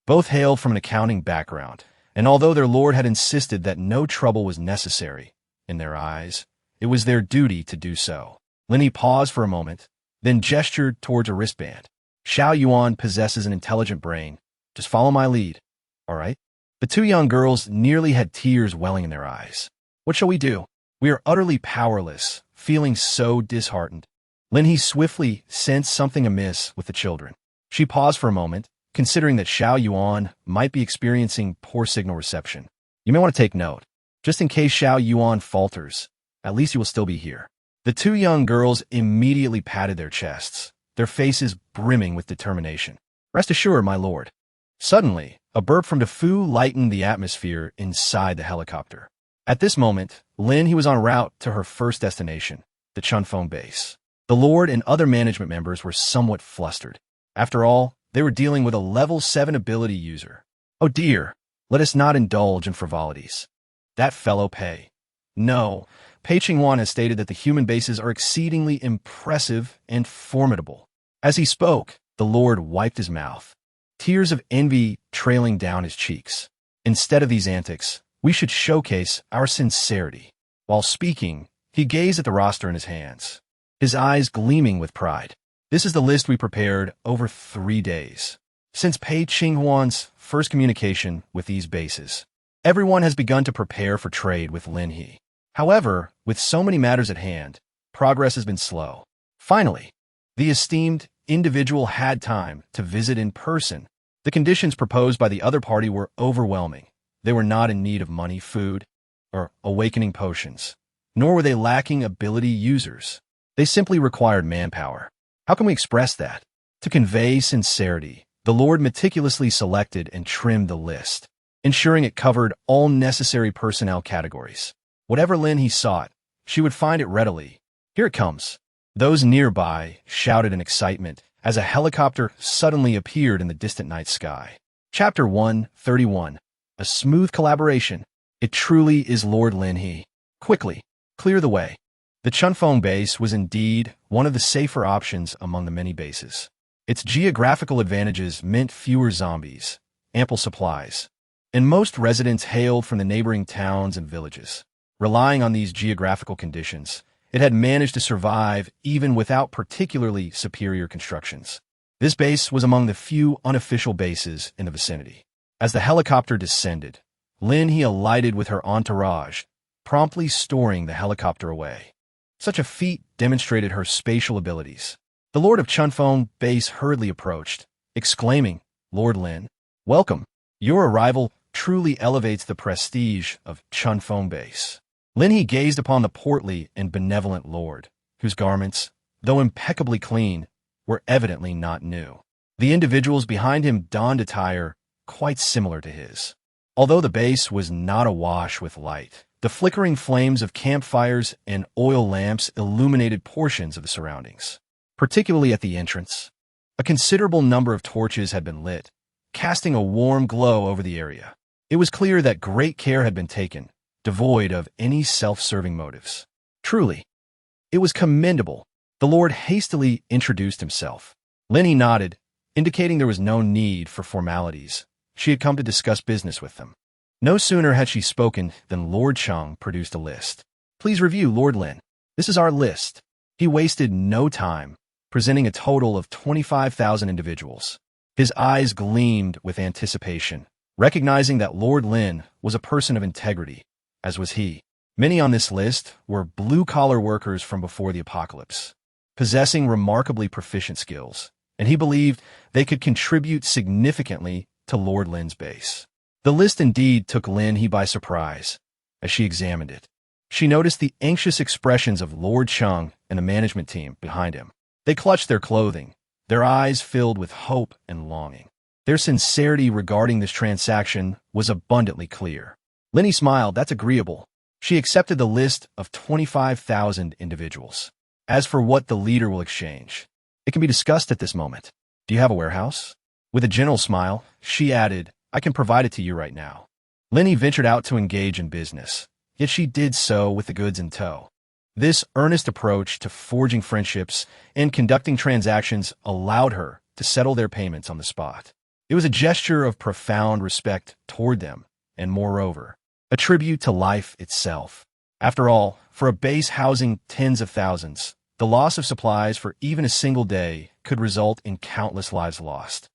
Both hailed from an accounting background, and although their lord had insisted that no trouble was necessary, in their eyes, it was their duty to do so. Lin He paused for a moment, then gestured towards a wristband. Xiao Yuan possesses an intelligent brain. Just follow my lead, all right? The 2 young girls nearly had tears welling in their eyes. What shall we do? We are utterly powerless, feeling so disheartened. Lin He swiftly sensed something amiss with the children. She paused for a moment, considering that Xiao Yuan might be experiencing poor signal reception. You may want to take note. Just in case Xiao Yuan falters, at least he will still be here. The 2 young girls immediately patted their chests, their faces brimming with determination. Rest assured, my lord. Suddenly, a burp from DeFu lightened the atmosphere inside the helicopter. At this moment, Lin He was en route to her first destination, the Chunfeng base. The lord and other management members were somewhat flustered. After all, they were dealing with a level 7 ability user. Oh dear, let us not indulge in frivolities. That fellow Pei. No, Pei Qinghuan has stated that the human bases are exceedingly impressive and formidable. As he spoke, the lord wiped his mouth, tears of envy trailing down his cheeks. Instead of these antics, we should showcase our sincerity. While speaking, he gazed at the roster in his hands, his eyes gleaming with pride. This is the list we prepared over 3 days. Since Pei Qinghuan's first communication with these bases, everyone has begun to prepare for trade with Lin He. However, with so many matters at hand, progress has been slow. Finally, the esteemed individual had time to visit in person. The conditions proposed by the other party were overwhelming. They were not in need of money, food, or awakening potions, nor were they lacking ability users. They simply required manpower. How can we express that? To convey sincerity, the Lord meticulously selected and trimmed the list, ensuring it covered all necessary personnel categories. Whatever Lin He sought, she would find it readily. Here it comes. Those nearby shouted in excitement as a helicopter suddenly appeared in the distant night sky. Chapter 131. A smooth collaboration. It truly is Lord Lin He. Quickly, clear the way. The Chunfeng base was indeed one of the safer options among the many bases. Its geographical advantages meant fewer zombies, ample supplies, and most residents hailed from the neighboring towns and villages. Relying on these geographical conditions, it had managed to survive even without particularly superior constructions. This base was among the few unofficial bases in the vicinity. As the helicopter descended, Lin He alighted with her entourage, promptly storing the helicopter away. Such a feat demonstrated her spatial abilities. The Lord of Chunfeng base hurriedly approached, exclaiming, "Lord Lin, welcome. Your arrival truly elevates the prestige of Chunfeng base." Lin He gazed upon the portly and benevolent lord, whose garments, though impeccably clean, were evidently not new. The individuals behind him donned attire quite similar to his. Although the base was not awash with light, the flickering flames of campfires and oil lamps illuminated portions of the surroundings. Particularly at the entrance, a considerable number of torches had been lit, casting a warm glow over the area. It was clear that great care had been taken, devoid of any self-serving motives. Truly, it was commendable. The Lord hastily introduced himself. Lin He nodded, indicating there was no need for formalities. She had come to discuss business with them. No sooner had she spoken than Lord Cheng produced a list. "Please review, Lord Lin. This is our list." He wasted no time, presenting a total of 25,000 individuals. His eyes gleamed with anticipation, recognizing that Lord Lin was a person of integrity, as was he. Many on this list were blue-collar workers from before the apocalypse, possessing remarkably proficient skills, and he believed they could contribute significantly to Lord Lin's base. The list indeed took Lin He by surprise. As she examined it, she noticed the anxious expressions of Lord Cheng and the management team behind him. They clutched their clothing, their eyes filled with hope and longing. Their sincerity regarding this transaction was abundantly clear. Lin He smiled. "That's agreeable." She accepted the list of 25,000 individuals. "As for what the leader will exchange, it can be discussed at this moment. Do you have a warehouse?" With a gentle smile, she added, "I can provide it to you right now." Lin He ventured out to engage in business, yet she did so with the goods in tow. This earnest approach to forging friendships and conducting transactions allowed her to settle their payments on the spot. It was a gesture of profound respect toward them, and moreover, a tribute to life itself. After all, for a base housing tens of thousands, the loss of supplies for even a single day could result in countless lives lost.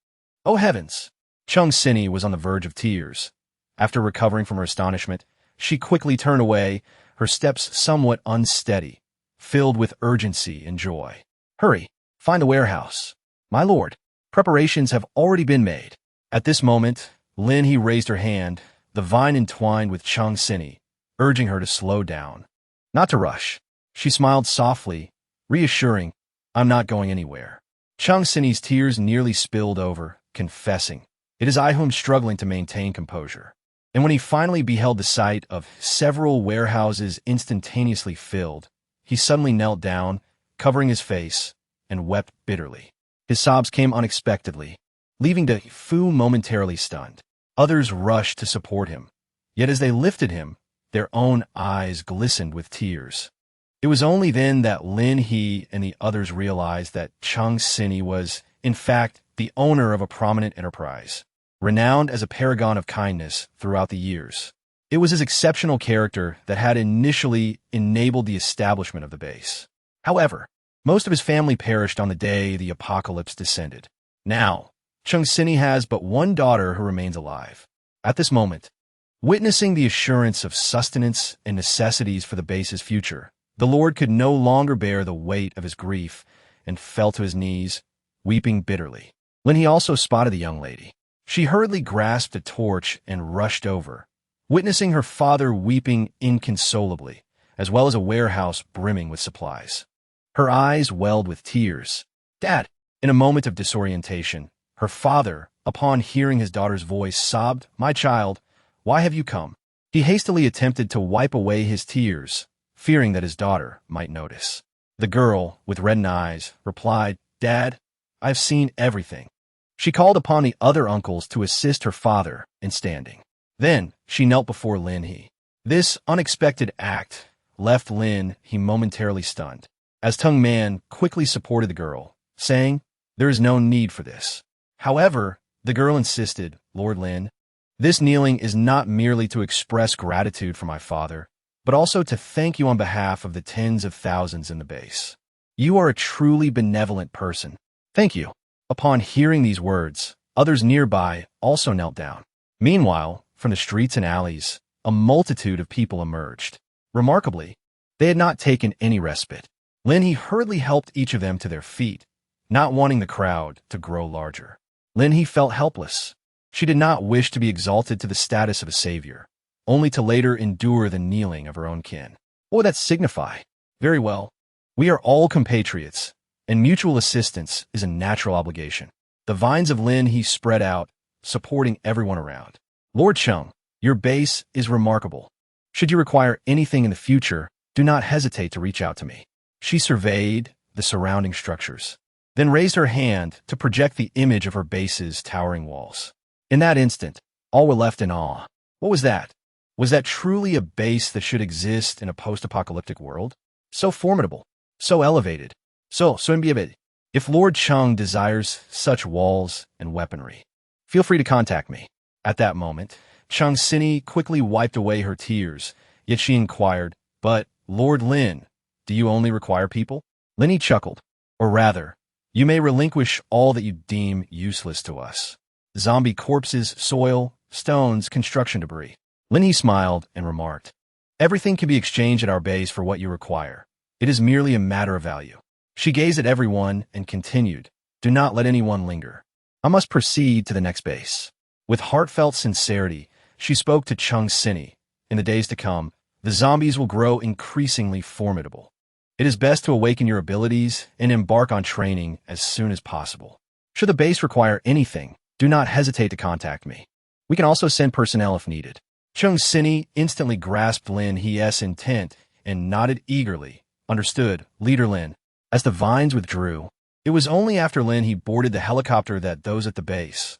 Oh heavens! Chung Sinny was on the verge of tears. After recovering from her astonishment, she quickly turned away, her steps somewhat unsteady, filled with urgency and joy. "Hurry, find the warehouse. My lord, preparations have already been made." At this moment, Lin He raised her hand, the vine entwined with Chung Sinny, urging her to slow down. Not to rush. She smiled softly, reassuring, "I'm not going anywhere." Chung Sinny's tears nearly spilled over, confessing, "It is I who am struggling to maintain composure." And when he finally beheld the sight of several warehouses instantaneously filled, he suddenly knelt down, covering his face, and wept bitterly. His sobs came unexpectedly, leaving De Fu momentarily stunned. Others rushed to support him, yet as they lifted him, their own eyes glistened with tears. It was only then that Lin He and the others realized that Chung Sinny was, in fact, the owner of a prominent enterprise, renowned as a paragon of kindness throughout the years. It was his exceptional character that had initially enabled the establishment of the base. However, most of his family perished on the day the apocalypse descended. Now, Chung Sinny has but one daughter who remains alive. At this moment, Witnessing the assurance of sustenance and necessities for the base's future, the Lord could no longer bear the weight of his grief and fell to his knees, weeping bitterly. Lin He also spotted the young lady. She hurriedly grasped a torch and rushed over, witnessing her father weeping inconsolably, as well as a warehouse brimming with supplies. Her eyes welled with tears. "Dad!" In a moment of disorientation, her father, upon hearing his daughter's voice, sobbed, "My child, why have you come?" He hastily attempted to wipe away his tears, fearing that his daughter might notice. The girl, with reddened eyes, replied, "Dad, I've seen everything." She called upon the other uncles to assist her father in standing. Then she knelt before Lin He. This unexpected act left Lin He momentarily stunned, as Tung Man quickly supported the girl, saying, "There is no need for this." However, the girl insisted, "Lord Lin, this kneeling is not merely to express gratitude for my father, but also to thank you on behalf of the tens of thousands in the base. You are a truly benevolent person. Thank you." Upon hearing these words, others nearby also knelt down. Meanwhile, from the streets and alleys, a multitude of people emerged. Remarkably, they had not taken any respite. Lin He hurriedly helped each of them to their feet, not wanting the crowd to grow larger. Lin He felt helpless. She did not wish to be exalted to the status of a savior, only to later endure the kneeling of her own kin. What would that signify? Very well. We are all compatriots, and mutual assistance is a natural obligation. The vines of Lin He spread out, supporting everyone around. "Lord Chung, your base is remarkable. Should you require anything in the future, do not hesitate to reach out to me." She surveyed the surrounding structures, then raised her hand to project the image of her base's towering walls. In that instant, all were left in awe. What was that? Was that truly a base that should exist in a post-apocalyptic world? So formidable, so elevated, so invincible. If Lord Chung desires such walls and weaponry, feel free to contact me. At that moment, Chung Sini quickly wiped away her tears, yet she inquired, "But, Lord Lin, do you only require people?" Lin He chuckled. "Or rather, you may relinquish all that you deem useless to us. Zombie corpses, soil, stones, construction debris." Lin He smiled and remarked, "Everything can be exchanged at our base for what you require. It is merely a matter of value." She gazed at everyone and continued, "Do not let anyone linger. I must proceed to the next base." With heartfelt sincerity, she spoke to Chung Sini. "In the days to come, the zombies will grow increasingly formidable. It is best to awaken your abilities and embark on training as soon as possible. Should the base require anything, do not hesitate to contact me. We can also send personnel if needed." Chung Sini instantly grasped Lin He's intent and nodded eagerly. "Understood, Leader Lin." As the vines withdrew, it was only after Lin He boarded the helicopter that those at the base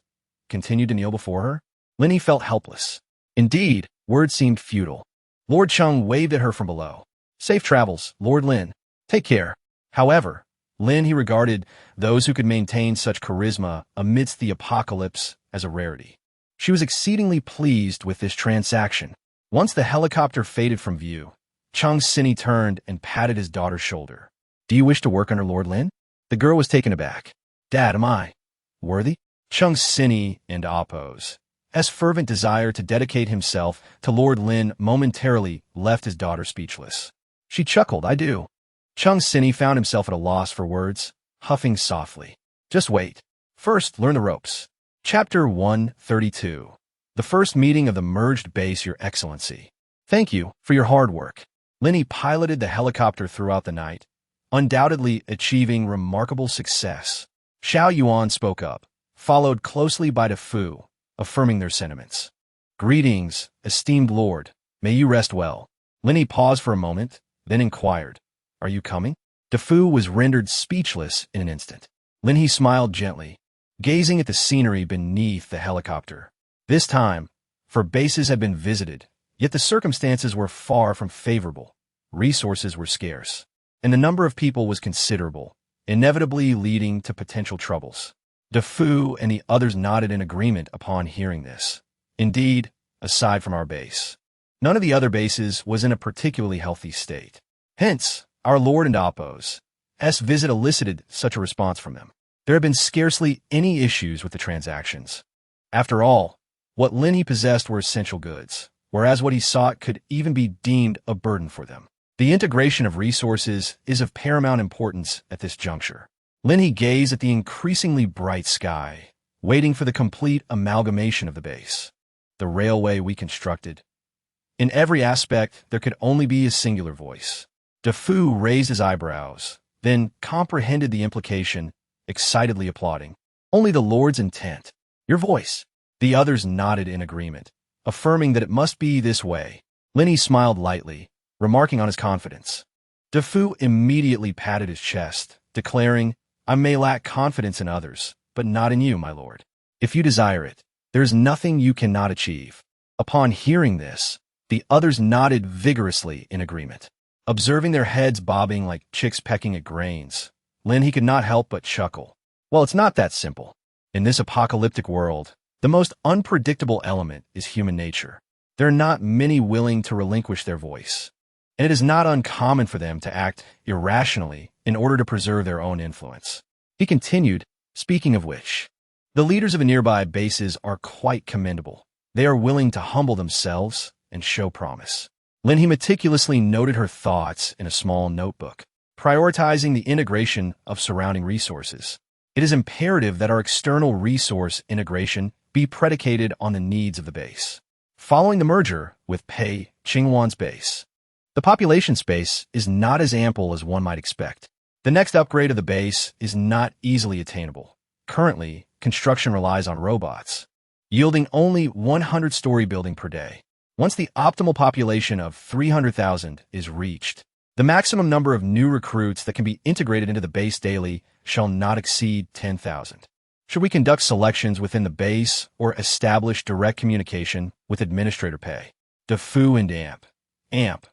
continued to kneel before her. Lin He felt helpless. Indeed, words seemed futile. Lord Chung waved at her from below. "Safe travels, Lord Lin. Take care." However, Lin He regarded those who could maintain such charisma amidst the apocalypse as a rarity. She was exceedingly pleased with this transaction. Once the helicopter faded from view, Chung Sini turned and patted his daughter's shoulder. "Do you wish to work under Lord Lin?" The girl was taken aback. "Dad, am I worthy?" Chung Sini and Appo's fervent desire to dedicate himself to Lord Lin momentarily left his daughter speechless. She chuckled, "I do." Chung Sini found himself at a loss for words, huffing softly. "Just wait. First, learn the ropes." Chapter 132. The first meeting of the merged base, Your Excellency. Thank you for your hard work. Lin He piloted the helicopter throughout the night, undoubtedly achieving remarkable success. Xiao Yuan spoke up, followed closely by DeFu, affirming their sentiments. "Greetings, esteemed lord. May you rest well." Lin He paused for a moment, then inquired, "Are you coming?" DeFu was rendered speechless in an instant. Lin He smiled gently, gazing at the scenery beneath the helicopter. This time, for bases had been visited, yet the circumstances were far from favorable. Resources were scarce, and the number of people was considerable, inevitably leading to potential troubles. DeFu and the others nodded in agreement upon hearing this. Indeed, aside from our base, none of the other bases was in a particularly healthy state. Hence, our Lord and Appo's visit elicited such a response from them. There had been scarcely any issues with the transactions. After all, What Lin He possessed were essential goods, whereas what he sought could even be deemed a burden for them. The integration of resources is of paramount importance at this juncture. Lin He gazed at the increasingly bright sky, waiting for the complete amalgamation of the base. The railway we constructed. In every aspect, there could only be a singular voice. Defu raised his eyebrows, then comprehended the implication, excitedly applauding. Only the Lord's intent. Your voice. The others nodded in agreement, affirming that it must be this way. Lin He smiled lightly, remarking on his confidence. Defu immediately patted his chest, declaring, I may lack confidence in others, but not in you, my lord. If you desire it, there is nothing you cannot achieve. Upon hearing this, the others nodded vigorously in agreement. Observing their heads bobbing like chicks pecking at grains, Lin He could not help but chuckle. Well, it's not that simple. In this apocalyptic world, the most unpredictable element is human nature. There are not many willing to relinquish their voice, and it is not uncommon for them to act irrationally in order to preserve their own influence. He continued, speaking of which, the leaders of nearby bases are quite commendable. They are willing to humble themselves and show promise. Lin He meticulously noted her thoughts in a small notebook, prioritizing the integration of surrounding resources. It is imperative that our external resource integration be predicated on the needs of the base. Following the merger with Pei Qinghuan's base, the population space is not as ample as one might expect. The next upgrade of the base is not easily attainable. Currently, construction relies on robots, yielding only 100-story building per day. Once the optimal population of 300,000 is reached, the maximum number of new recruits that can be integrated into the base daily shall not exceed 10,000. Should we conduct selections within the base or establish direct communication with Administrator Pei? Defu and Amp.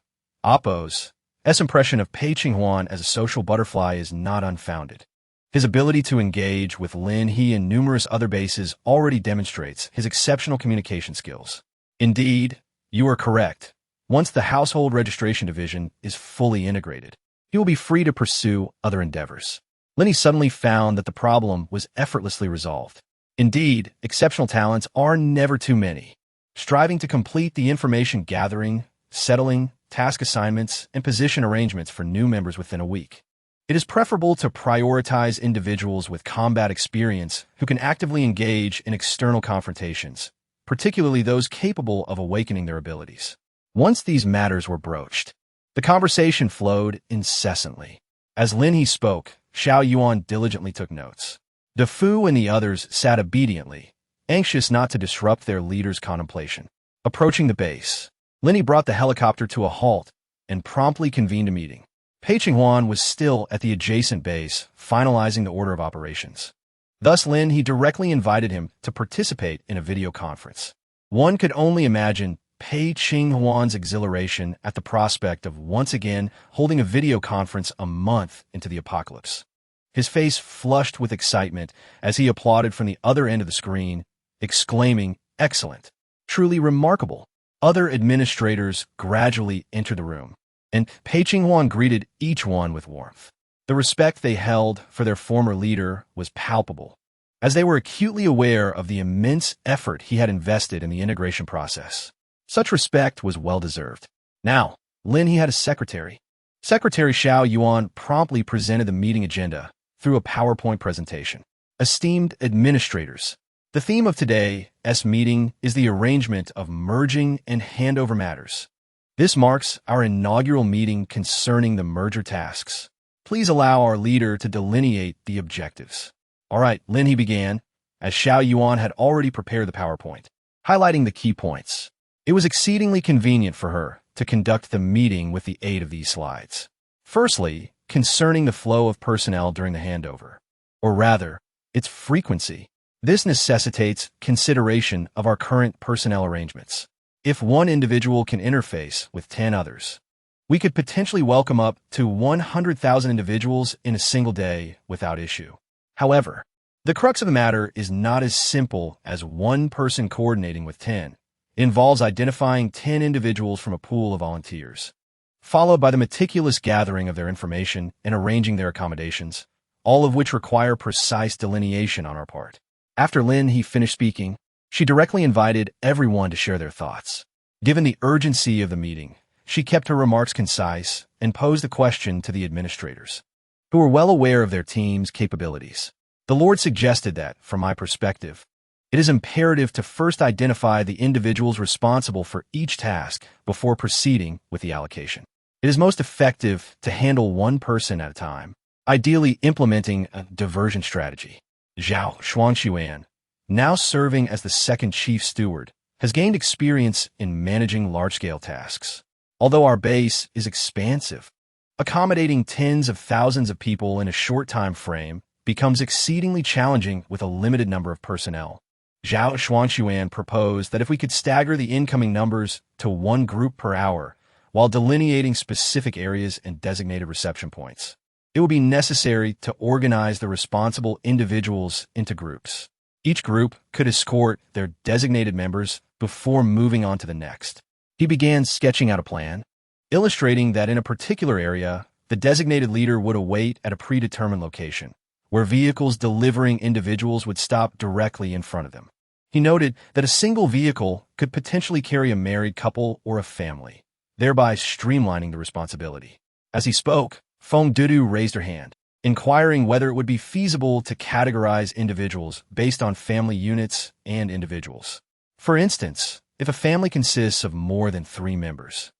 Oppo's impression of Pei Qinghuan as a social butterfly is not unfounded. His ability to engage with Lin He and numerous other bases already demonstrates his exceptional communication skills. Indeed, you are correct. Once the Household Registration Division is fully integrated, he will be free to pursue other endeavors. Lin He suddenly found that the problem was effortlessly resolved. Indeed, exceptional talents are never too many. Striving to complete the information gathering, settling, task assignments, and position arrangements for new members within a week. It is preferable to prioritize individuals with combat experience who can actively engage in external confrontations, particularly those capable of awakening their abilities. Once these matters were broached, the conversation flowed incessantly. As Lin He spoke, Xiao Yuan diligently took notes. Defu and the others sat obediently, anxious not to disrupt their leader's contemplation. Approaching the base, Lin He brought the helicopter to a halt and promptly convened a meeting. Pei Qinghuan was still at the adjacent base, finalizing the order of operations. Thus Lin He directly invited him to participate in a video conference. One could only imagine Pei Qinghuan's exhilaration at the prospect of once again holding a video conference a month into the apocalypse. His face flushed with excitement as he applauded from the other end of the screen, exclaiming, "Excellent! Truly remarkable!" Other administrators gradually entered the room, and Pei Qinghuan greeted each one with warmth. The respect they held for their former leader was palpable, as they were acutely aware of the immense effort he had invested in the integration process. Such respect was well-deserved. Now, Lin He had a secretary. Secretary Xiao Yuan promptly presented the meeting agenda through a PowerPoint presentation. Esteemed administrators, the theme of today's meeting is the arrangement of merging and handover matters. This marks our inaugural meeting concerning the merger tasks. Please allow our leader to delineate the objectives. All right, Lin He began, as Xiao Yuan had already prepared the PowerPoint, highlighting the key points. It was exceedingly convenient for her to conduct the meeting with the aid of these slides. Firstly, concerning the flow of personnel during the handover, or rather, its frequency. This necessitates consideration of our current personnel arrangements. If one individual can interface with 10 others, we could potentially welcome up to 100,000 individuals in a single day without issue. However, the crux of the matter is not as simple as one person coordinating with 10. It involves identifying 10 individuals from a pool of volunteers, followed by the meticulous gathering of their information and arranging their accommodations, all of which require precise delineation on our part. After Lin He finished speaking, She directly invited everyone to share their thoughts. Given the urgency of the meeting, she kept her remarks concise and posed a question to the administrators, who were well aware of their team's capabilities. The Lord suggested that, from my perspective, it is imperative to first identify the individuals responsible for each task before proceeding with the allocation. It is most effective to handle one person at a time, ideally implementing a diversion strategy. Zhao Xuanxuan, now serving as the second chief steward, has gained experience in managing large-scale tasks. Although our base is expansive, accommodating tens of thousands of people in a short time frame becomes exceedingly challenging with a limited number of personnel. Zhao Xuanxuan proposed that if we could stagger the incoming numbers to one group per hour while delineating specific areas and designated reception points, it would be necessary to organize the responsible individuals into groups. Each group could escort their designated members before moving on to the next. He began sketching out a plan, illustrating that in a particular area, the designated leader would await at a predetermined location, where vehicles delivering individuals would stop directly in front of them. He noted that a single vehicle could potentially carry a married couple or a family, thereby streamlining the responsibility. As he spoke, Feng Dudu raised her hand, inquiring whether it would be feasible to categorize individuals based on family units and individuals. For instance, if a family consists of more than 3 members,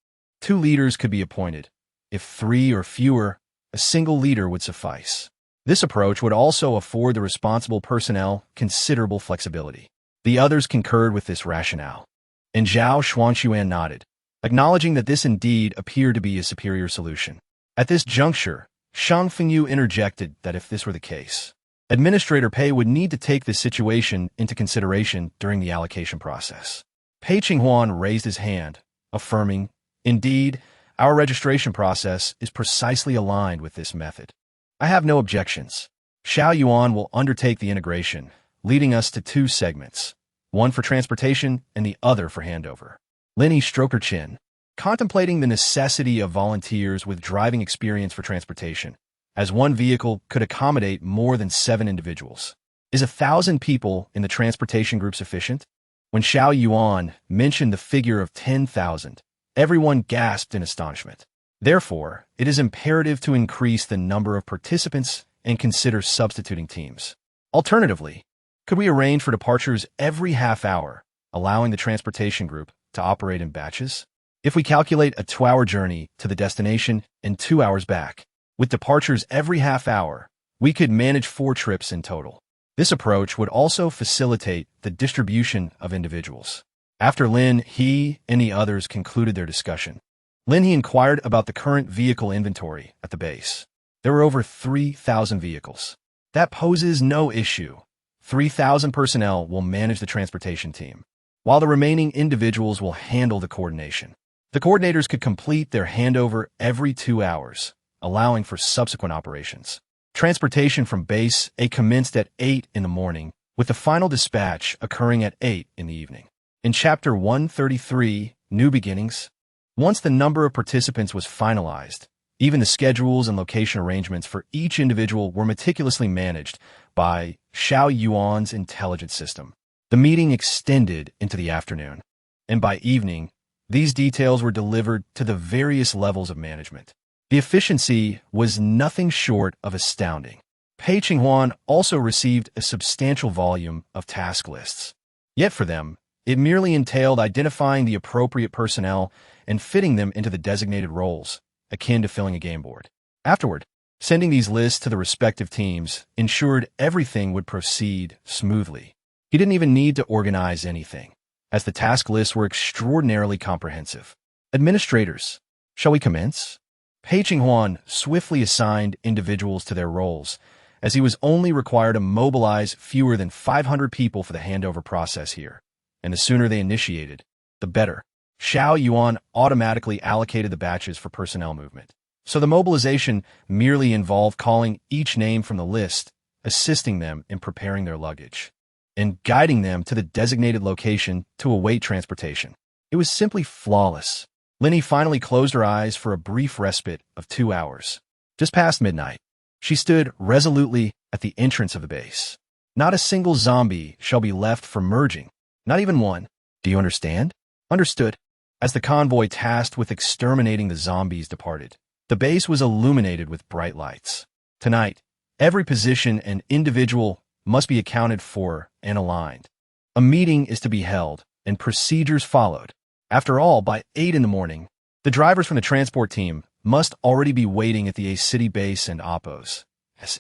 2 leaders could be appointed. If 3 or fewer, a single leader would suffice. This approach would also afford the responsible personnel considerable flexibility. The others concurred with this rationale, and Zhao Xuanxuan nodded, acknowledging that this indeed appeared to be a superior solution. At this juncture, Shang Fengyu interjected that if this were the case, Administrator Pei would need to take this situation into consideration during the allocation process. Pei Qinghuan raised his hand, affirming, "Indeed, our registration process is precisely aligned with this method. I have no objections. Xiao Yuan will undertake the integration, leading us to 2 segments, one for transportation and the other for handover." Lin He stroked her chin, contemplating the necessity of volunteers with driving experience for transportation, as one vehicle could accommodate more than 7 individuals. Is 1,000 people in the transportation group sufficient? When Xiao Yuan mentioned the figure of 10,000, everyone gasped in astonishment. Therefore, it is imperative to increase the number of participants and consider substituting teams. Alternatively, could we arrange for departures every half hour, allowing the transportation group to operate in batches? If we calculate a 2-hour journey to the destination and 2 hours back, with departures every half hour, we could manage 4 trips in total. This approach would also facilitate the distribution of individuals. After Lin He and the others concluded their discussion, Lin He inquired about the current vehicle inventory at the base. There were over 3,000 vehicles. That poses no issue. 3,000 personnel will manage the transportation team, while the remaining individuals will handle the coordination. The coordinators could complete their handover every 2 hours, allowing for subsequent operations. Transportation from base.A commenced at 8 in the morning, with the final dispatch occurring at 8 in the evening. In Chapter 133, New Beginnings, once the number of participants was finalized, even the schedules and location arrangements for each individual were meticulously managed by Xiao Yuan's intelligence system. The meeting extended into the afternoon, and by evening, these details were delivered to the various levels of management. The efficiency was nothing short of astounding. Pei Qinghuan also received a substantial volume of task lists. Yet for them, it merely entailed identifying the appropriate personnel and fitting them into the designated roles, akin to filling a game board. Afterward, sending these lists to the respective teams ensured everything would proceed smoothly. He didn't even need to organize anything, as the task lists were extraordinarily comprehensive. Administrators, shall we commence? Pei Qinghuan swiftly assigned individuals to their roles, as he was only required to mobilize fewer than 500 people for the handover process here, and the sooner they initiated, the better. Xiao Yuan automatically allocated the batches for personnel movement, so the mobilization merely involved calling each name from the list, assisting them in preparing their luggage, and guiding them to the designated location to await transportation. It was simply flawless. Lin He finally closed her eyes for a brief respite of 2 hours. Just past midnight, she stood resolutely at the entrance of the base. Not a single zombie shall be left for merging. Not even one. Do you understand? Understood. As the convoy tasked with exterminating the zombies departed, the base was illuminated with bright lights. Tonight, every position and individual must be accounted for and aligned. A meeting is to be held, and procedures followed. After all, by 8 in the morning, the drivers from the transport team must already be waiting at the A City base and Oppo's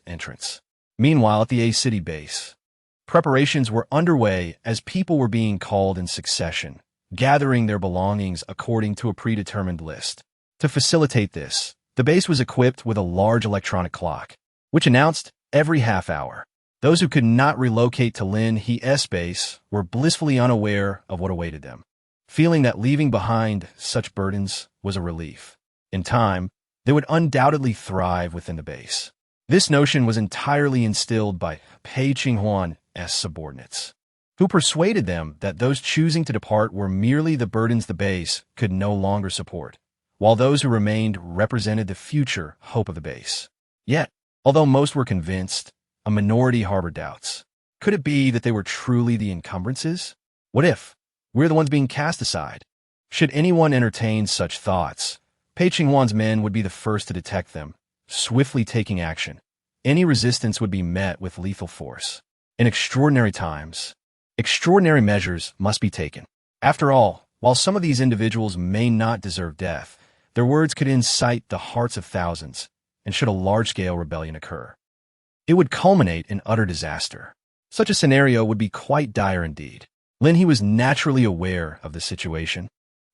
entrance. Meanwhile, at the A City base, preparations were underway as people were being called in succession, gathering their belongings according to a predetermined list. To facilitate this, the base was equipped with a large electronic clock, which announced every half hour. Those who could not relocate to Lin He's base were blissfully unaware of what awaited them, feeling that leaving behind such burdens was a relief. In time, they would undoubtedly thrive within the base. This notion was entirely instilled by Pei Qinghuan's subordinates, who persuaded them that those choosing to depart were merely the burdens the base could no longer support, while those who remained represented the future hope of the base. Yet, although most were convinced, a minority harbored doubts. Could it be that they were truly the encumbrances? What if we're the ones being cast aside? Should anyone entertain such thoughts, Pei Qinghuan's men would be the first to detect them, swiftly taking action. Any resistance would be met with lethal force. In extraordinary times, extraordinary measures must be taken. After all, while some of these individuals may not deserve death, their words could incite the hearts of thousands, and should a large-scale rebellion occur, it would culminate in utter disaster. Such a scenario would be quite dire indeed. Lin He was naturally aware of the situation,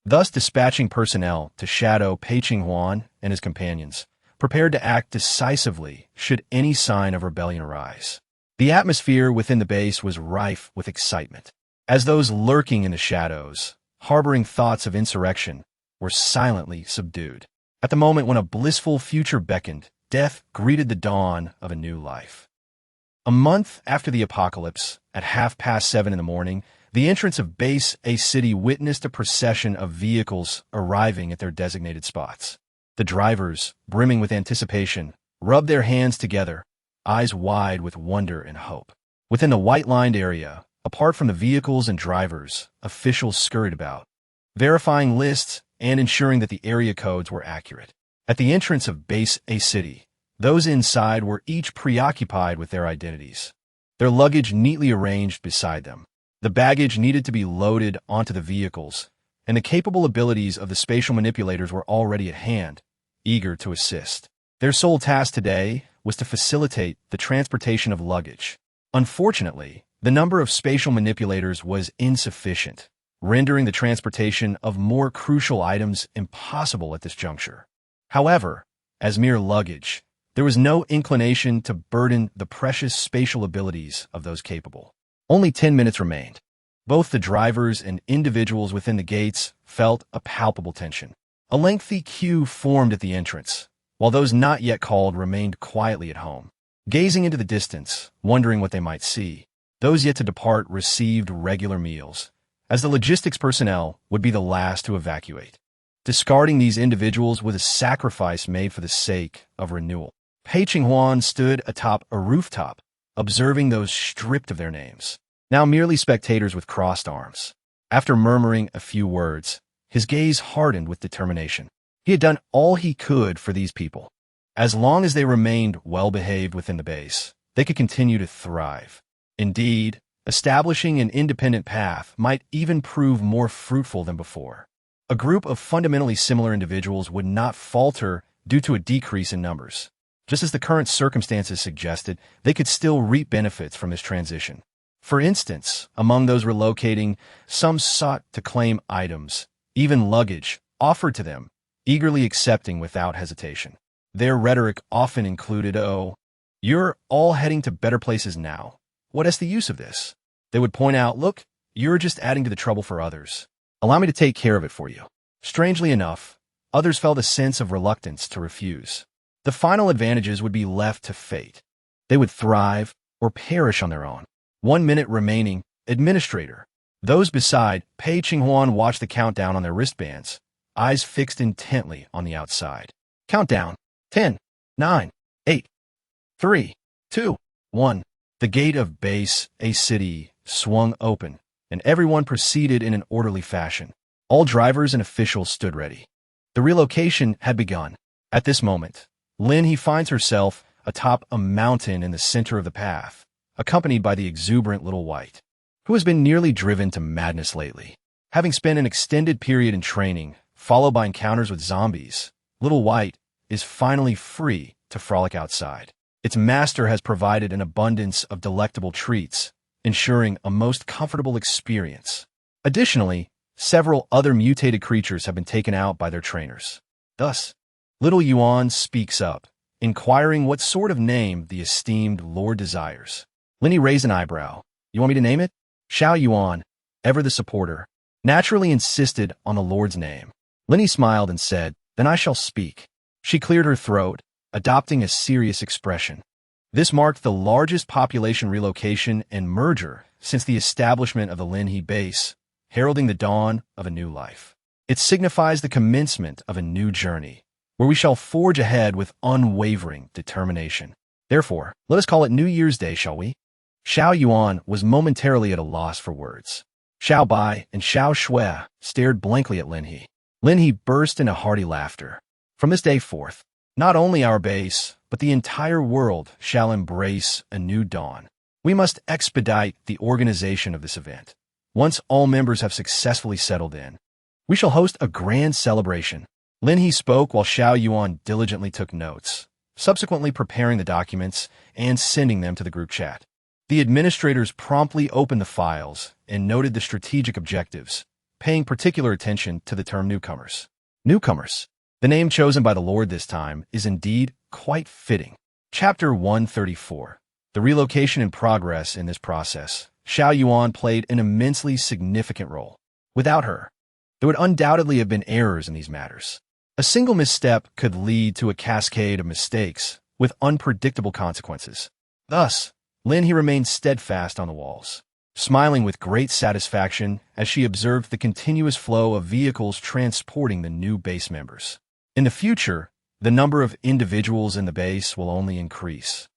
thus dispatching personnel to shadow Pei Qinghuan and his companions, prepared to act decisively should any sign of rebellion arise. The atmosphere within the base was rife with excitement, as those lurking in the shadows, harboring thoughts of insurrection, were silently subdued. At the moment when a blissful future beckoned, death greeted the dawn of a new life. A month after the apocalypse, at 7:30 in the morning, the entrance of base.A city witnessed a procession of vehicles arriving at their designated spots. The drivers, brimming with anticipation, rubbed their hands together, eyes wide with wonder and hope. Within the white-lined area, apart from the vehicles and drivers, officials scurried about, verifying lists and ensuring that the area codes were accurate. At the entrance of base.A city, those inside were each preoccupied with their identities, their luggage neatly arranged beside them. The baggage needed to be loaded onto the vehicles, and the capable abilities of the spatial manipulators were already at hand, eager to assist. Their sole task today was to facilitate the transportation of luggage. Unfortunately, the number of spatial manipulators was insufficient, rendering the transportation of more crucial items impossible at this juncture. However, as mere luggage, there was no inclination to burden the precious spatial abilities of those capable. Only 10 minutes remained. Both the drivers and individuals within the gates felt a palpable tension. A lengthy queue formed at the entrance, while those not yet called remained quietly at home, gazing into the distance, wondering what they might see. Those yet to depart received regular meals, as the logistics personnel would be the last to evacuate. Discarding these individuals was a sacrifice made for the sake of renewal. Pei Qinghuan stood atop a rooftop, observing those stripped of their names, now merely spectators with crossed arms. After murmuring a few words, his gaze hardened with determination. He had done all he could for these people. As long as they remained well-behaved within the base, they could continue to thrive. Indeed, establishing an independent path might even prove more fruitful than before. A group of fundamentally similar individuals would not falter due to a decrease in numbers. Just as the current circumstances suggested, they could still reap benefits from this transition. For instance, among those relocating, some sought to claim items, even luggage, offered to them, eagerly accepting without hesitation. Their rhetoric often included, "Oh, you're all heading to better places now. What is the use of this?" They would point out, "Look, you're just adding to the trouble for others. Allow me to take care of it for you." Strangely enough, others felt a sense of reluctance to refuse. The final advantages would be left to fate. They would thrive or perish on their own. 1 minute remaining. Administrator. Those beside Pei Qinghuan watched the countdown on their wristbands, eyes fixed intently on the outside. Countdown. 10, 9, 8, 3, 2, 1. The gate of base.A city swung open, and everyone proceeded in an orderly fashion. All drivers and officials stood ready. The relocation had begun. At this moment, Lin He finds herself atop a mountain in the center of the path, accompanied by the exuberant Little White, who has been nearly driven to madness lately. Having spent an extended period in training, followed by encounters with zombies, Little White is finally free to frolic outside. Its master has provided an abundance of delectable treats, ensuring a most comfortable experience. Additionally, several other mutated creatures have been taken out by their trainers. Thus, Little Yuan speaks up, inquiring what sort of name the esteemed lord desires. Lin He raised an eyebrow. You want me to name it? Xiao Yuan, ever the supporter, naturally insisted on the lord's name. Lin He smiled and said, then I shall speak. She cleared her throat, adopting a serious expression. This marked the largest population relocation and merger since the establishment of the Lin He base, heralding the dawn of a new life. It signifies the commencement of a new journey, where we shall forge ahead with unwavering determination. Therefore, let us call it New Year's Day, shall we? Xiao Yuan was momentarily at a loss for words. Xiao Bai and Xiao Shui stared blankly at Lin He. Lin He burst into hearty laughter. From this day forth, not only our base, but the entire world shall embrace a new dawn. We must expedite the organization of this event. Once all members have successfully settled in, we shall host a grand celebration. Lin He spoke while Xiao Yuan diligently took notes, subsequently preparing the documents and sending them to the group chat. The administrators promptly opened the files and noted the strategic objectives, paying particular attention to the term newcomers. Newcomers. The name chosen by the Lord this time is indeed quite fitting. Chapter 134. The relocation in progress in this process. Xiao Yuan played an immensely significant role. Without her, there would undoubtedly have been errors in these matters. A single misstep could lead to a cascade of mistakes with unpredictable consequences. Thus, Lin He remained steadfast on the walls, smiling with great satisfaction as she observed the continuous flow of vehicles transporting the new base members. In the future, the number of individuals in the base will only increase,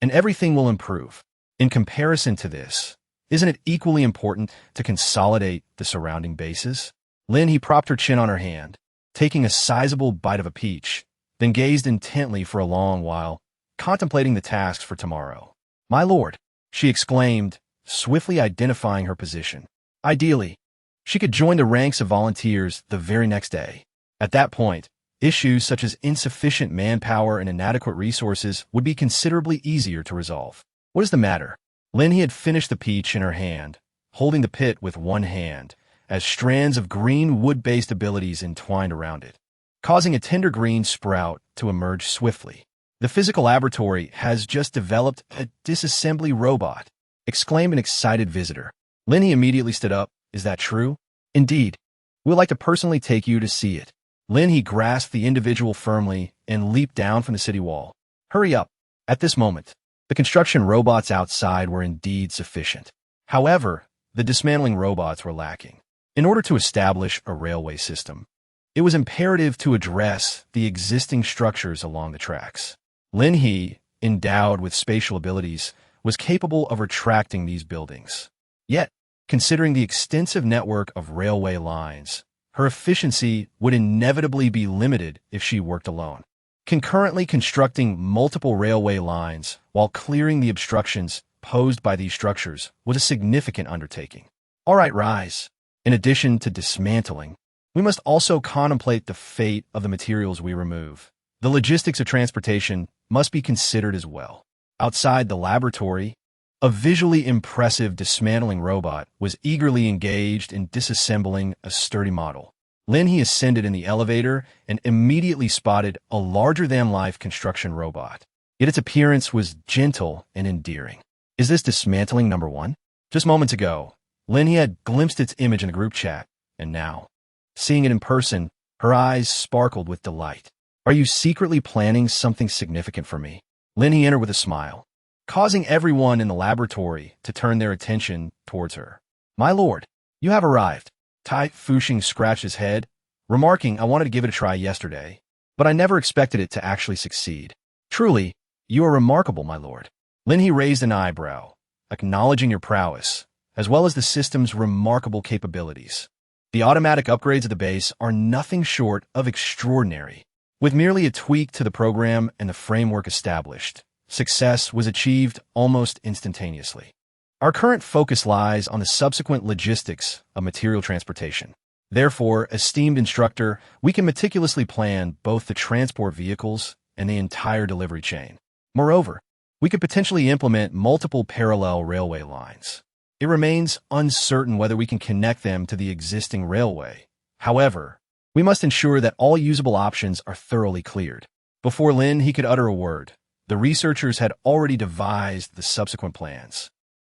and everything will improve. In comparison to this, isn't it equally important to consolidate the surrounding bases? Lin He propped her chin on her hand, taking a sizable bite of a peach, then gazed intently for a long while, contemplating the tasks for tomorrow. My lord, she exclaimed, swiftly identifying her position. Ideally, she could join the ranks of volunteers the very next day. At that point, issues such as insufficient manpower and inadequate resources would be considerably easier to resolve. What is the matter? Lin He had finished the peach in her hand, holding the pit with one hand, as strands of green wood-based abilities entwined around it, causing a tender green sprout to emerge swiftly. The physical laboratory has just developed a disassembly robot, exclaimed an excited visitor. Lin He immediately stood up. Is that true? Indeed. We'd like to personally take you to see it. Lin He grasped the individual firmly and leaped down from the city wall. Hurry up. At this moment, the construction robots outside were indeed sufficient. However, the dismantling robots were lacking. In order to establish a railway system, it was imperative to address the existing structures along the tracks. Lin He, endowed with spatial abilities, was capable of retracting these buildings. Yet, considering the extensive network of railway lines, her efficiency would inevitably be limited if she worked alone. Concurrently constructing multiple railway lines while clearing the obstructions posed by these structures was a significant undertaking. All right, rise. In addition to dismantling, we must also contemplate the fate of the materials we remove. The logistics of transportation must be considered as well. Outside the laboratory, a visually impressive dismantling robot was eagerly engaged in disassembling a sturdy model. Lin He ascended in the elevator and immediately spotted a larger-than-life construction robot. Yet its appearance was gentle and endearing. Is this dismantling number one? Just moments ago, Lin He had glimpsed its image in the group chat, and now, seeing it in person, her eyes sparkled with delight. Are you secretly planning something significant for me? Lin He entered with a smile, causing everyone in the laboratory to turn their attention towards her. My lord, you have arrived. Tai Fuxing scratched his head, remarking, I wanted to give it a try yesterday, but I never expected it to actually succeed. Truly, you are remarkable, my lord. Lin He raised an eyebrow, acknowledging your prowess, as well as the system's remarkable capabilities. The automatic upgrades of the base are nothing short of extraordinary. With merely a tweak to the program and the framework established, success was achieved almost instantaneously. Our current focus lies on the subsequent logistics of material transportation. Therefore, esteemed instructor, we can meticulously plan both the transport vehicles and the entire delivery chain. Moreover, we could potentially implement multiple parallel railway lines. It remains uncertain whether we can connect them to the existing railway. However, we must ensure that all usable options are thoroughly cleared. Before Lin He could utter a word, the researchers had already devised the subsequent plans.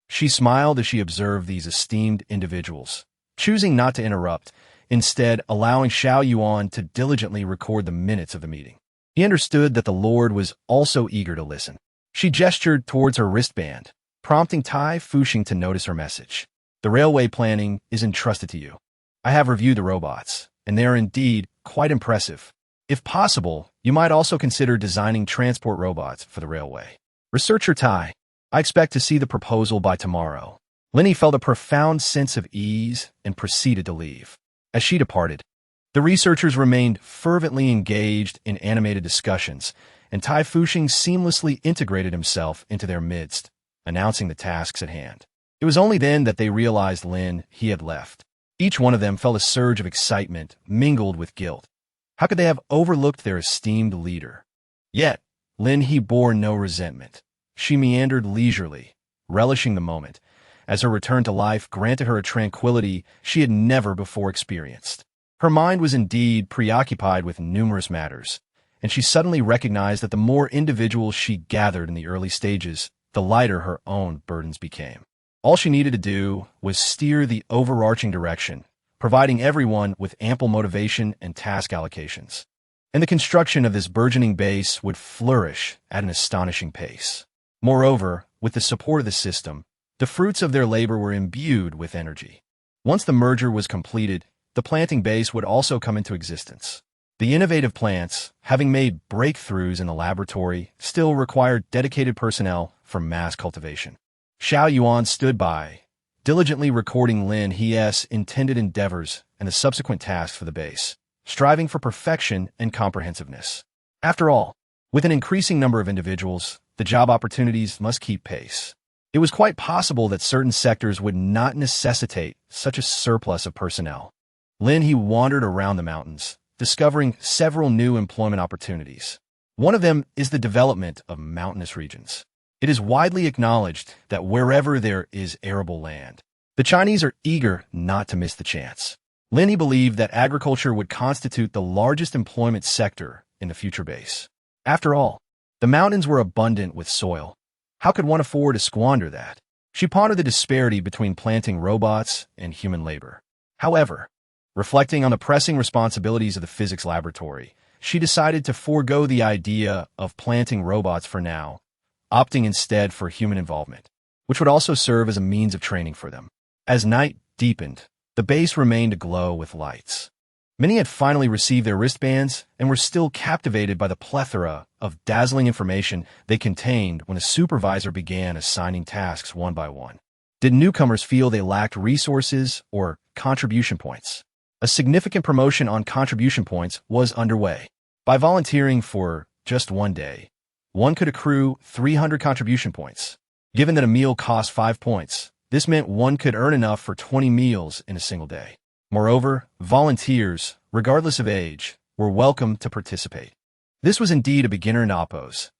She smiled as she observed these esteemed individuals, choosing not to interrupt, instead allowing Xiao Yuan to diligently record the minutes of the meeting. He understood that the Lord was also eager to listen. She gestured towards her wristband, prompting Tai Fuxing to notice her message. The railway planning is entrusted to you. I have reviewed the robots, and they are indeed quite impressive. If possible, you might also consider designing transport robots for the railway. Researcher Tai, I expect to see the proposal by tomorrow. Lin He felt a profound sense of ease and proceeded to leave. As she departed, the researchers remained fervently engaged in animated discussions, and Tai Fuxing seamlessly integrated himself into their midst, announcing the tasks at hand. It was only then that they realized Lin He had left. Each one of them felt a surge of excitement mingled with guilt. How could they have overlooked their esteemed leader? Yet, Lin He bore no resentment. She meandered leisurely, relishing the moment, as her return to life granted her a tranquility she had never before experienced. Her mind was indeed preoccupied with numerous matters, and she suddenly recognized that the more individuals she gathered in the early stages, the lighter her own burdens became. All she needed to do was steer the overarching direction, providing everyone with ample motivation and task allocations. And the construction of this burgeoning base would flourish at an astonishing pace. Moreover, with the support of the system, the fruits of their labor were imbued with energy. Once the merger was completed, the planting base would also come into existence. The innovative plants, having made breakthroughs in the laboratory, still required dedicated personnel for mass cultivation. Xiao Yuan stood by, diligently recording Lin He's intended endeavors and the subsequent tasks for the base, striving for perfection and comprehensiveness. After all, with an increasing number of individuals, the job opportunities must keep pace. It was quite possible that certain sectors would not necessitate such a surplus of personnel. Lin He wandered around the mountains, discovering several new employment opportunities. One of them is the development of mountainous regions. It is widely acknowledged that wherever there is arable land, the Chinese are eager not to miss the chance. Lin He believed that agriculture would constitute the largest employment sector in the future base. After all, the mountains were abundant with soil. How could one afford to squander that? She pondered the disparity between planting robots and human labor. However, reflecting on the pressing responsibilities of the physics laboratory, she decided to forego the idea of planting robots for now, opting instead for human involvement, which would also serve as a means of training for them. As night deepened, the base remained aglow with lights. Many had finally received their wristbands and were still captivated by the plethora of dazzling information they contained when a supervisor began assigning tasks one by one. Did newcomers feel they lacked resources or contribution points? A significant promotion on contribution points was underway. By volunteering for just one day, one could accrue 300 contribution points. Given that a meal cost 5 points, this meant one could earn enough for 20 meals in a single day. Moreover, volunteers, regardless of age, were welcome to participate. This was indeed a beginner in Oppo's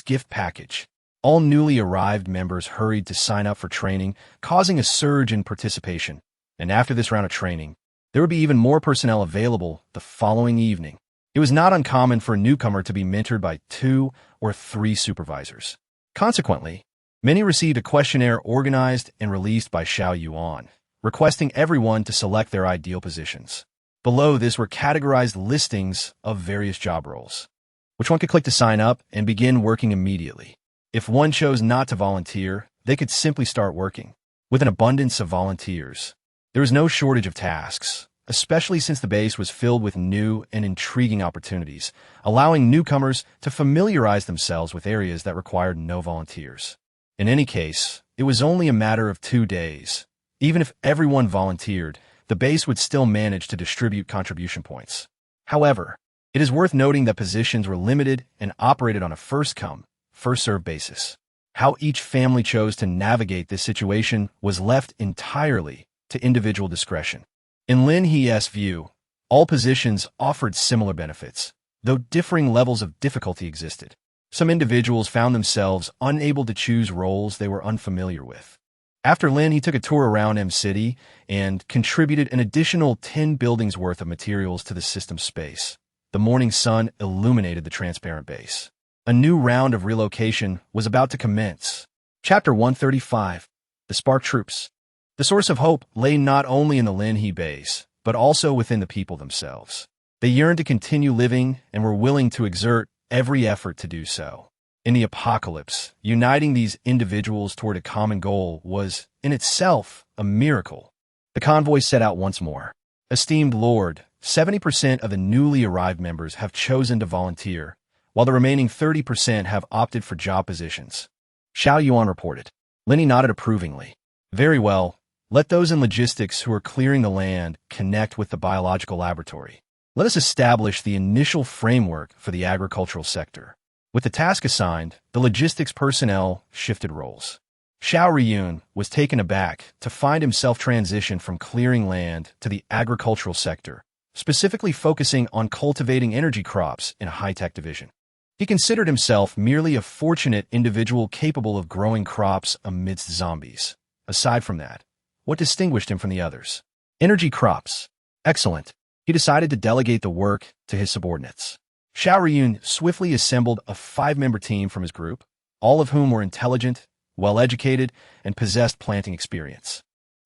gift package. All newly arrived members hurried to sign up for training, causing a surge in participation. And after this round of training, there would be even more personnel available the following evening. It was not uncommon for a newcomer to be mentored by 2 or 3 supervisors. Consequently, many received a questionnaire organized and released by Xiao Yuan, requesting everyone to select their ideal positions. Below this were categorized listings of various job roles, which one could click to sign up and begin working immediately. If one chose not to volunteer, they could simply start working. With an abundance of volunteers, there was no shortage of tasks, especially since the base was filled with new and intriguing opportunities, allowing newcomers to familiarize themselves with areas that required no volunteers. In any case, it was only a matter of 2 days Even if everyone volunteered, the base would still manage to distribute contribution points. However, it is worth noting that positions were limited and operated on a first-come, first-served basis. How each family chose to navigate this situation was left entirely to individual discretion. In Lin He's view, all positions offered similar benefits, though differing levels of difficulty existed. Some individuals found themselves unable to choose roles they were unfamiliar with. After Lin He took a tour around M-City and contributed an additional 10 buildings worth of materials to the system space, the morning sun illuminated the transparent base. A new round of relocation was about to commence. Chapter 135, The Spark Troops. The source of hope lay not only in the Lin He base, but also within the people themselves. They yearned to continue living and were willing to exert every effort to do so. In the apocalypse, uniting these individuals toward a common goal was, in itself, a miracle. The convoy set out once more. Esteemed Lord, 70% of the newly arrived members have chosen to volunteer, while the remaining 30% have opted for job positions. Xiao Yuan reported. Lin He nodded approvingly. Very well. Let those in logistics who are clearing the land connect with the biological laboratory. Let us establish the initial framework for the agricultural sector. With the task assigned, the logistics personnel shifted roles. Xiao Riyun was taken aback to find himself transition from clearing land to the agricultural sector, specifically focusing on cultivating energy crops in a high-tech division. He considered himself merely a fortunate individual capable of growing crops amidst zombies. Aside from that, what distinguished him from the others? Energy crops. Excellent. He decided to delegate the work to his subordinates. Xiao Riyun swiftly assembled a 5-member team from his group, all of whom were intelligent, well-educated, and possessed planting experience.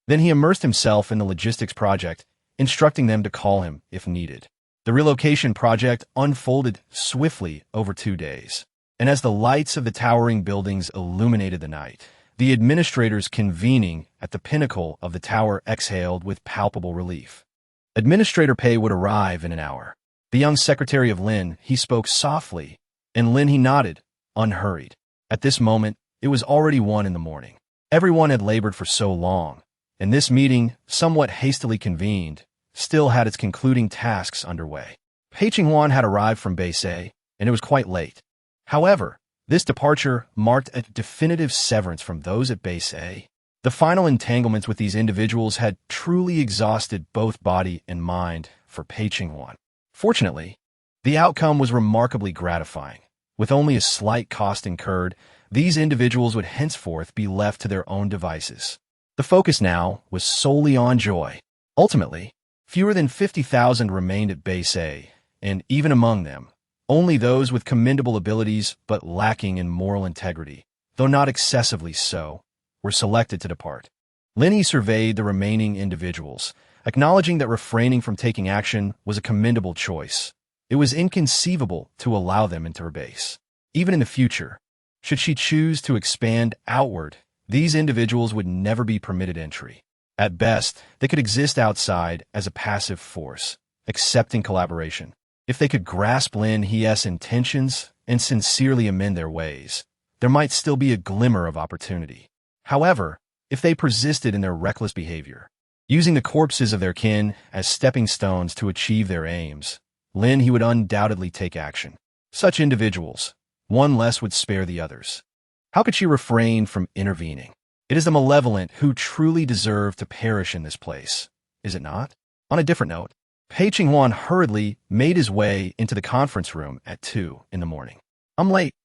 Then he immersed himself in the logistics project, instructing them to call him if needed. The relocation project unfolded swiftly over 2 days, and as the lights of the towering buildings illuminated the night, the administrators convening at the pinnacle of the tower exhaled with palpable relief. Administrator Pei would arrive in an hour. The young secretary of Lin He spoke softly, and Lin He nodded, unhurried. At this moment, it was already 1 in the morning. Everyone had labored for so long, and this meeting, somewhat hastily convened, still had its concluding tasks underway. Pei Qinghuan had arrived from base.A, and it was quite late. However, this departure marked a definitive severance from those at base.A. The final entanglements with these individuals had truly exhausted both body and mind for Pei Qinghuan. Fortunately, the outcome was remarkably gratifying. With only a slight cost incurred, these individuals would henceforth be left to their own devices. The focus now was solely on joy. Ultimately, fewer than 50,000 remained at base.A, and even among them, only those with commendable abilities but lacking in moral integrity, though not excessively so, were selected to depart. Lin He surveyed the remaining individuals, acknowledging that refraining from taking action was a commendable choice. It was inconceivable to allow them into her base. Even in the future, should she choose to expand outward, these individuals would never be permitted entry. At best, they could exist outside as a passive force, accepting collaboration. If they could grasp Lin He's intentions and sincerely amend their ways, there might still be a glimmer of opportunity. However, if they persisted in their reckless behavior, using the corpses of their kin as stepping stones to achieve their aims, Lin He would undoubtedly take action. Such individuals, one less would spare the others. How could she refrain from intervening? It is the malevolent who truly deserve to perish in this place, is it not? On a different note, Pei Qinghuan hurriedly made his way into the conference room at 2 in the morning. I'm late,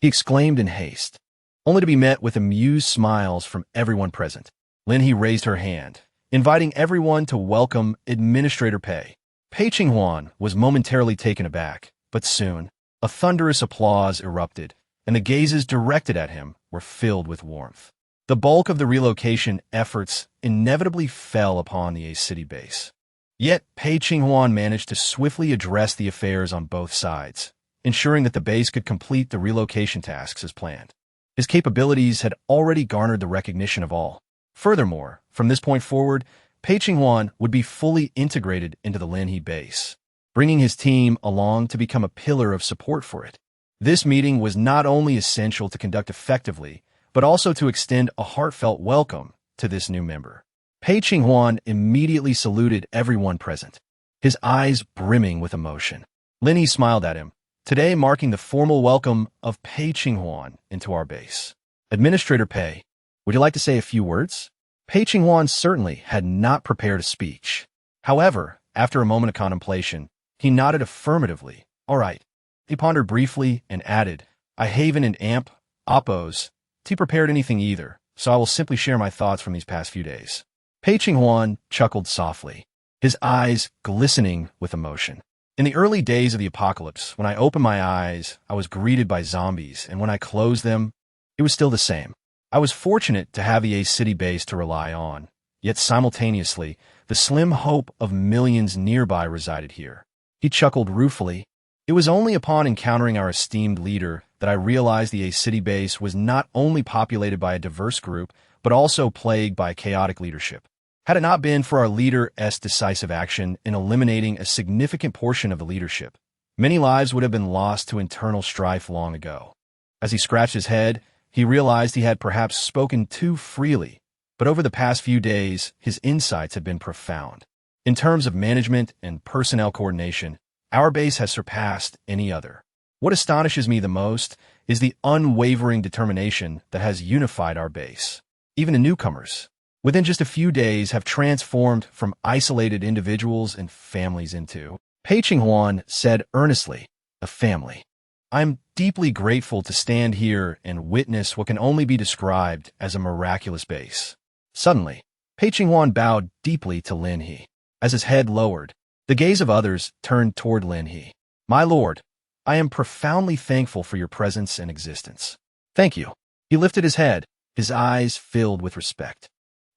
he exclaimed in haste, only to be met with amused smiles from everyone present. Lin He raised her hand, inviting everyone to welcome Administrator Pei. Pei Qinghuan was momentarily taken aback, but soon, a thunderous applause erupted, and the gazes directed at him were filled with warmth. The bulk of the relocation efforts inevitably fell upon the A-City base. Yet, Pei Qinghuan managed to swiftly address the affairs on both sides, ensuring that the base could complete the relocation tasks as planned. His capabilities had already garnered the recognition of all. Furthermore, from this point forward, Pei Qinghuan would be fully integrated into the Lin He base, bringing his team along to become a pillar of support for it. This meeting was not only essential to conduct effectively, but also to extend a heartfelt welcome to this new member. Pei Qinghuan immediately saluted everyone present, his eyes brimming with emotion. Lin He smiled at him, today marking the formal welcome of Pei Qinghuan into our base. Administrator Pei, would you like to say a few words? Pei Qinghuan certainly had not prepared a speech. However, after a moment of contemplation, he nodded affirmatively. All right. He pondered briefly and added, I haven't an amp, oppos, to prepared anything either, so I will simply share my thoughts from these past few days. Pei Qinghuan chuckled softly, his eyes glistening with emotion. In the early days of the apocalypse, when I opened my eyes, I was greeted by zombies, and when I closed them, it was still the same. I was fortunate to have the A city base to rely on, yet simultaneously, the slim hope of millions nearby resided here. He chuckled ruefully. It was only upon encountering our esteemed leader that I realized the A city base was not only populated by a diverse group, but also plagued by chaotic leadership. Had it not been for our leader's decisive action in eliminating a significant portion of the leadership, many lives would have been lost to internal strife long ago. As he scratched his head, he realized he had perhaps spoken too freely, but over the past few days, his insights had been profound. In terms of management and personnel coordination, our base has surpassed any other. What astonishes me the most is the unwavering determination that has unified our base. Even the newcomers, within just a few days, have transformed from isolated individuals and families into, Pei Qinghuan said earnestly, a family. I'm deeply grateful to stand here and witness what can only be described as a miraculous base. Suddenly, Pei Qinghuan bowed deeply to Lin He. As his head lowered, the gaze of others turned toward Lin He. My lord, I am profoundly thankful for your presence and existence. Thank you. He lifted his head, his eyes filled with respect.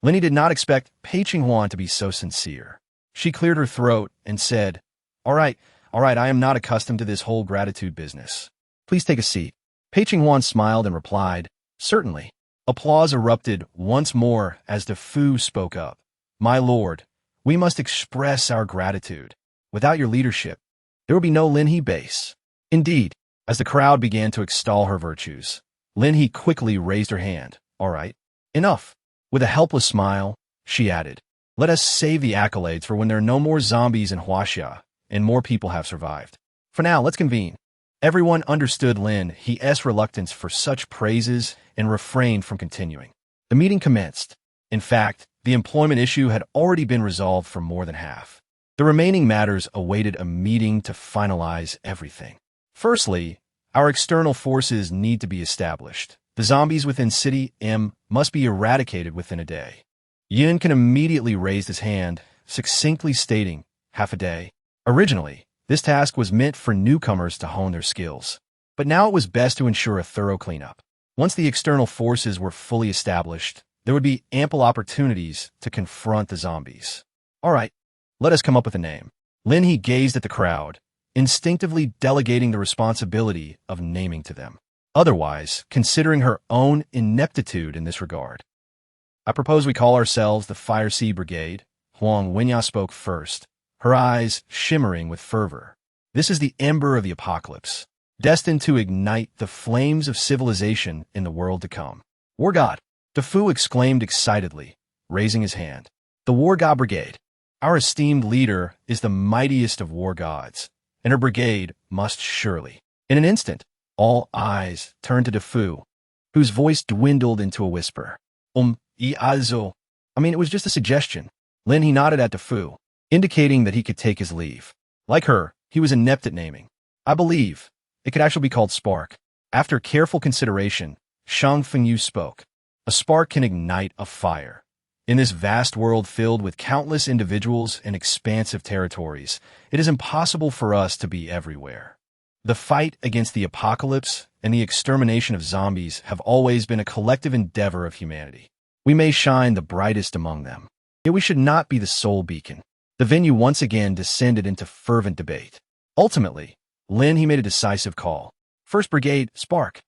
Lin He did not expect Pei Qinghuan to be so sincere. She cleared her throat and said, All right, I am not accustomed to this whole gratitude business. Please take a seat. Pei Qinghuan smiled and replied, Certainly. Applause erupted once more as the Fu spoke up. My lord, we must express our gratitude. Without your leadership, there would be no Lin He base. Indeed, as the crowd began to extol her virtues, Lin He quickly raised her hand. All right, enough. With a helpless smile, she added, Let us save the accolades for when there are no more zombies in Huaxia and more people have survived. For now, let's convene. Everyone understood Lin He's reluctance for such praises and refrained from continuing. The meeting commenced. In fact, the employment issue had already been resolved for more than half. The remaining matters awaited a meeting to finalize everything. Firstly, our external forces need to be established. The zombies within City M must be eradicated within a day. Yun can immediately raise his hand, succinctly stating, half a day. Originally, this task was meant for newcomers to hone their skills, but now it was best to ensure a thorough cleanup. Once the external forces were fully established, there would be ample opportunities to confront the zombies. All right, let us come up with a name. Lin He gazed at the crowd, instinctively delegating the responsibility of naming to them. Otherwise, considering her own ineptitude in this regard. I propose we call ourselves the Fire Sea Brigade. Huang Wenyao spoke first, her eyes shimmering with fervor. This is the ember of the apocalypse, destined to ignite the flames of civilization in the world to come. War God, the Fu exclaimed excitedly, raising his hand. The War God Brigade. Our esteemed leader is the mightiest of war gods, and her brigade must surely. In an instant, all eyes turned to DeFu, whose voice dwindled into a whisper. Iazo. It was just a suggestion. Lin He nodded at DeFu, indicating that he could take his leave. Like her, he was inept at naming. I believe it could actually be called Spark. After careful consideration, Shang Fengyu spoke. A spark can ignite a fire. In this vast world filled with countless individuals and expansive territories, it is impossible for us to be everywhere. The fight against the apocalypse and the extermination of zombies have always been a collective endeavor of humanity. We may shine the brightest among them, yet we should not be the sole beacon. The venue once again descended into fervent debate. Ultimately, Lin He made a decisive call. 1st Brigade, Spark,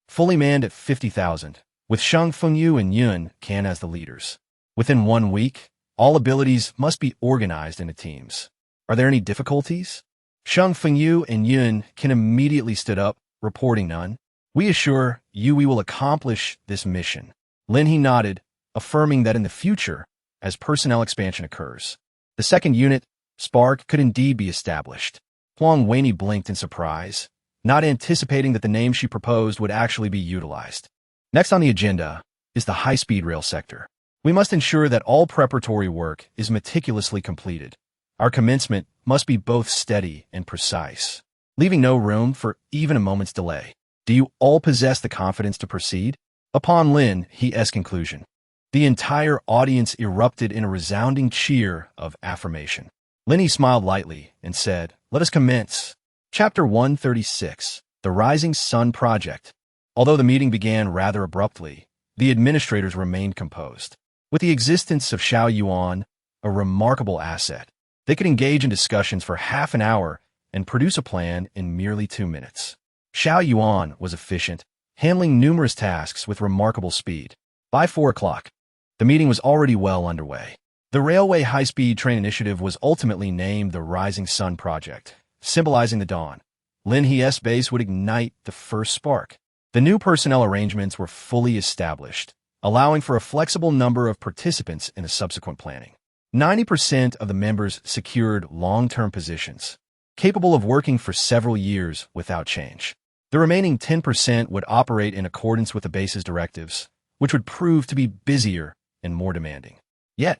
fully manned at 50,000, with Shang Fengyu and Yun Can as the leaders. Within 1 week, all abilities must be organized into teams. Are there any difficulties? Shang Fengyu and Yun Can immediately stood up, reporting none. We assure you we will accomplish this mission. Lin He nodded, affirming that in the future, as personnel expansion occurs, the second unit, Spark, could indeed be established. Huang Weini blinked in surprise, not anticipating that the name she proposed would actually be utilized. Next on the agenda is the high-speed rail sector. We must ensure that all preparatory work is meticulously completed. Our commencement must be both steady and precise, leaving no room for even a moment's delay. Do you all possess the confidence to proceed? Upon Lin He's conclusion, the entire audience erupted in a resounding cheer of affirmation. Lin He smiled lightly and said, "Let us commence." Chapter 136, The Rising Sun Project. Although the meeting began rather abruptly, the administrators remained composed. With the existence of Xiao Yuan, a remarkable asset, they could engage in discussions for half an hour and produce a plan in merely 2 minutes. Xiao Yuan was efficient, handling numerous tasks with remarkable speed. By 4 o'clock, the meeting was already well underway. The Railway High-Speed Train Initiative was ultimately named the Rising Sun Project, symbolizing the dawn. Lin He's base would ignite the first spark. The new personnel arrangements were fully established, allowing for a flexible number of participants in the subsequent planning. 90% of the members secured long-term positions, capable of working for several years without change. The remaining 10% would operate in accordance with the base's directives, which would prove to be busier and more demanding. Yet,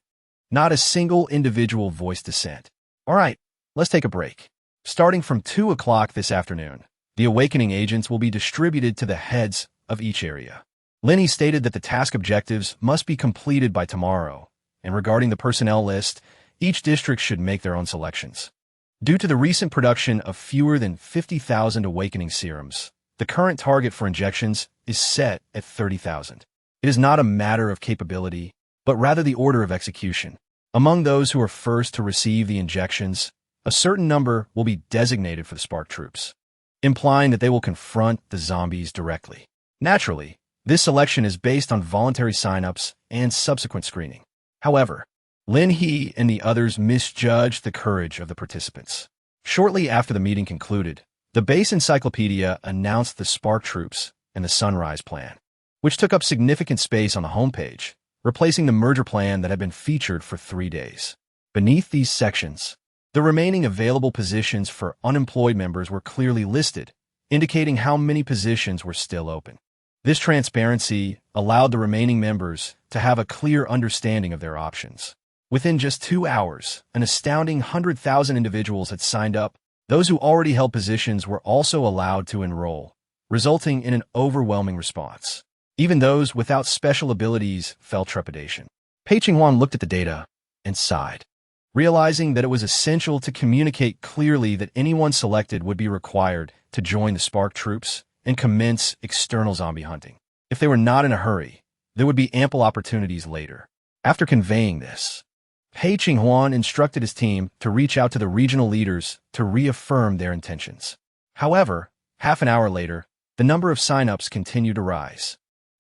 not a single individual voiced dissent. All right, let's take a break. Starting from 2 o'clock this afternoon, the awakening agents will be distributed to the heads of each area. Lin He stated that the task objectives must be completed by tomorrow, and regarding the personnel list, each district should make their own selections. Due to the recent production of fewer than 50,000 awakening serums, the current target for injections is set at 30,000. It is not a matter of capability, but rather the order of execution. Among those who are first to receive the injections, a certain number will be designated for the Spark troops, implying that they will confront the zombies directly. Naturally, this selection is based on voluntary sign-ups and subsequent screening. However, Lin He and the others misjudged the courage of the participants. Shortly after the meeting concluded, the base encyclopedia announced the Spark troops and the Sunrise Plan, which took up significant space on the homepage, replacing the merger plan that had been featured for 3 days. Beneath these sections, the remaining available positions for unemployed members were clearly listed, indicating how many positions were still open. This transparency allowed the remaining members to have a clear understanding of their options. Within just 2 hours, an astounding 100,000 individuals had signed up. Those who already held positions were also allowed to enroll, resulting in an overwhelming response. Even those without special abilities felt trepidation. Pei Qinghuan looked at the data and sighed, realizing that it was essential to communicate clearly that anyone selected would be required to join the Spark troops and commence external zombie hunting. If they were not in a hurry, there would be ample opportunities later. After conveying this, Pei Qinghuan instructed his team to reach out to the regional leaders to reaffirm their intentions. However, half an hour later, the number of sign-ups continued to rise.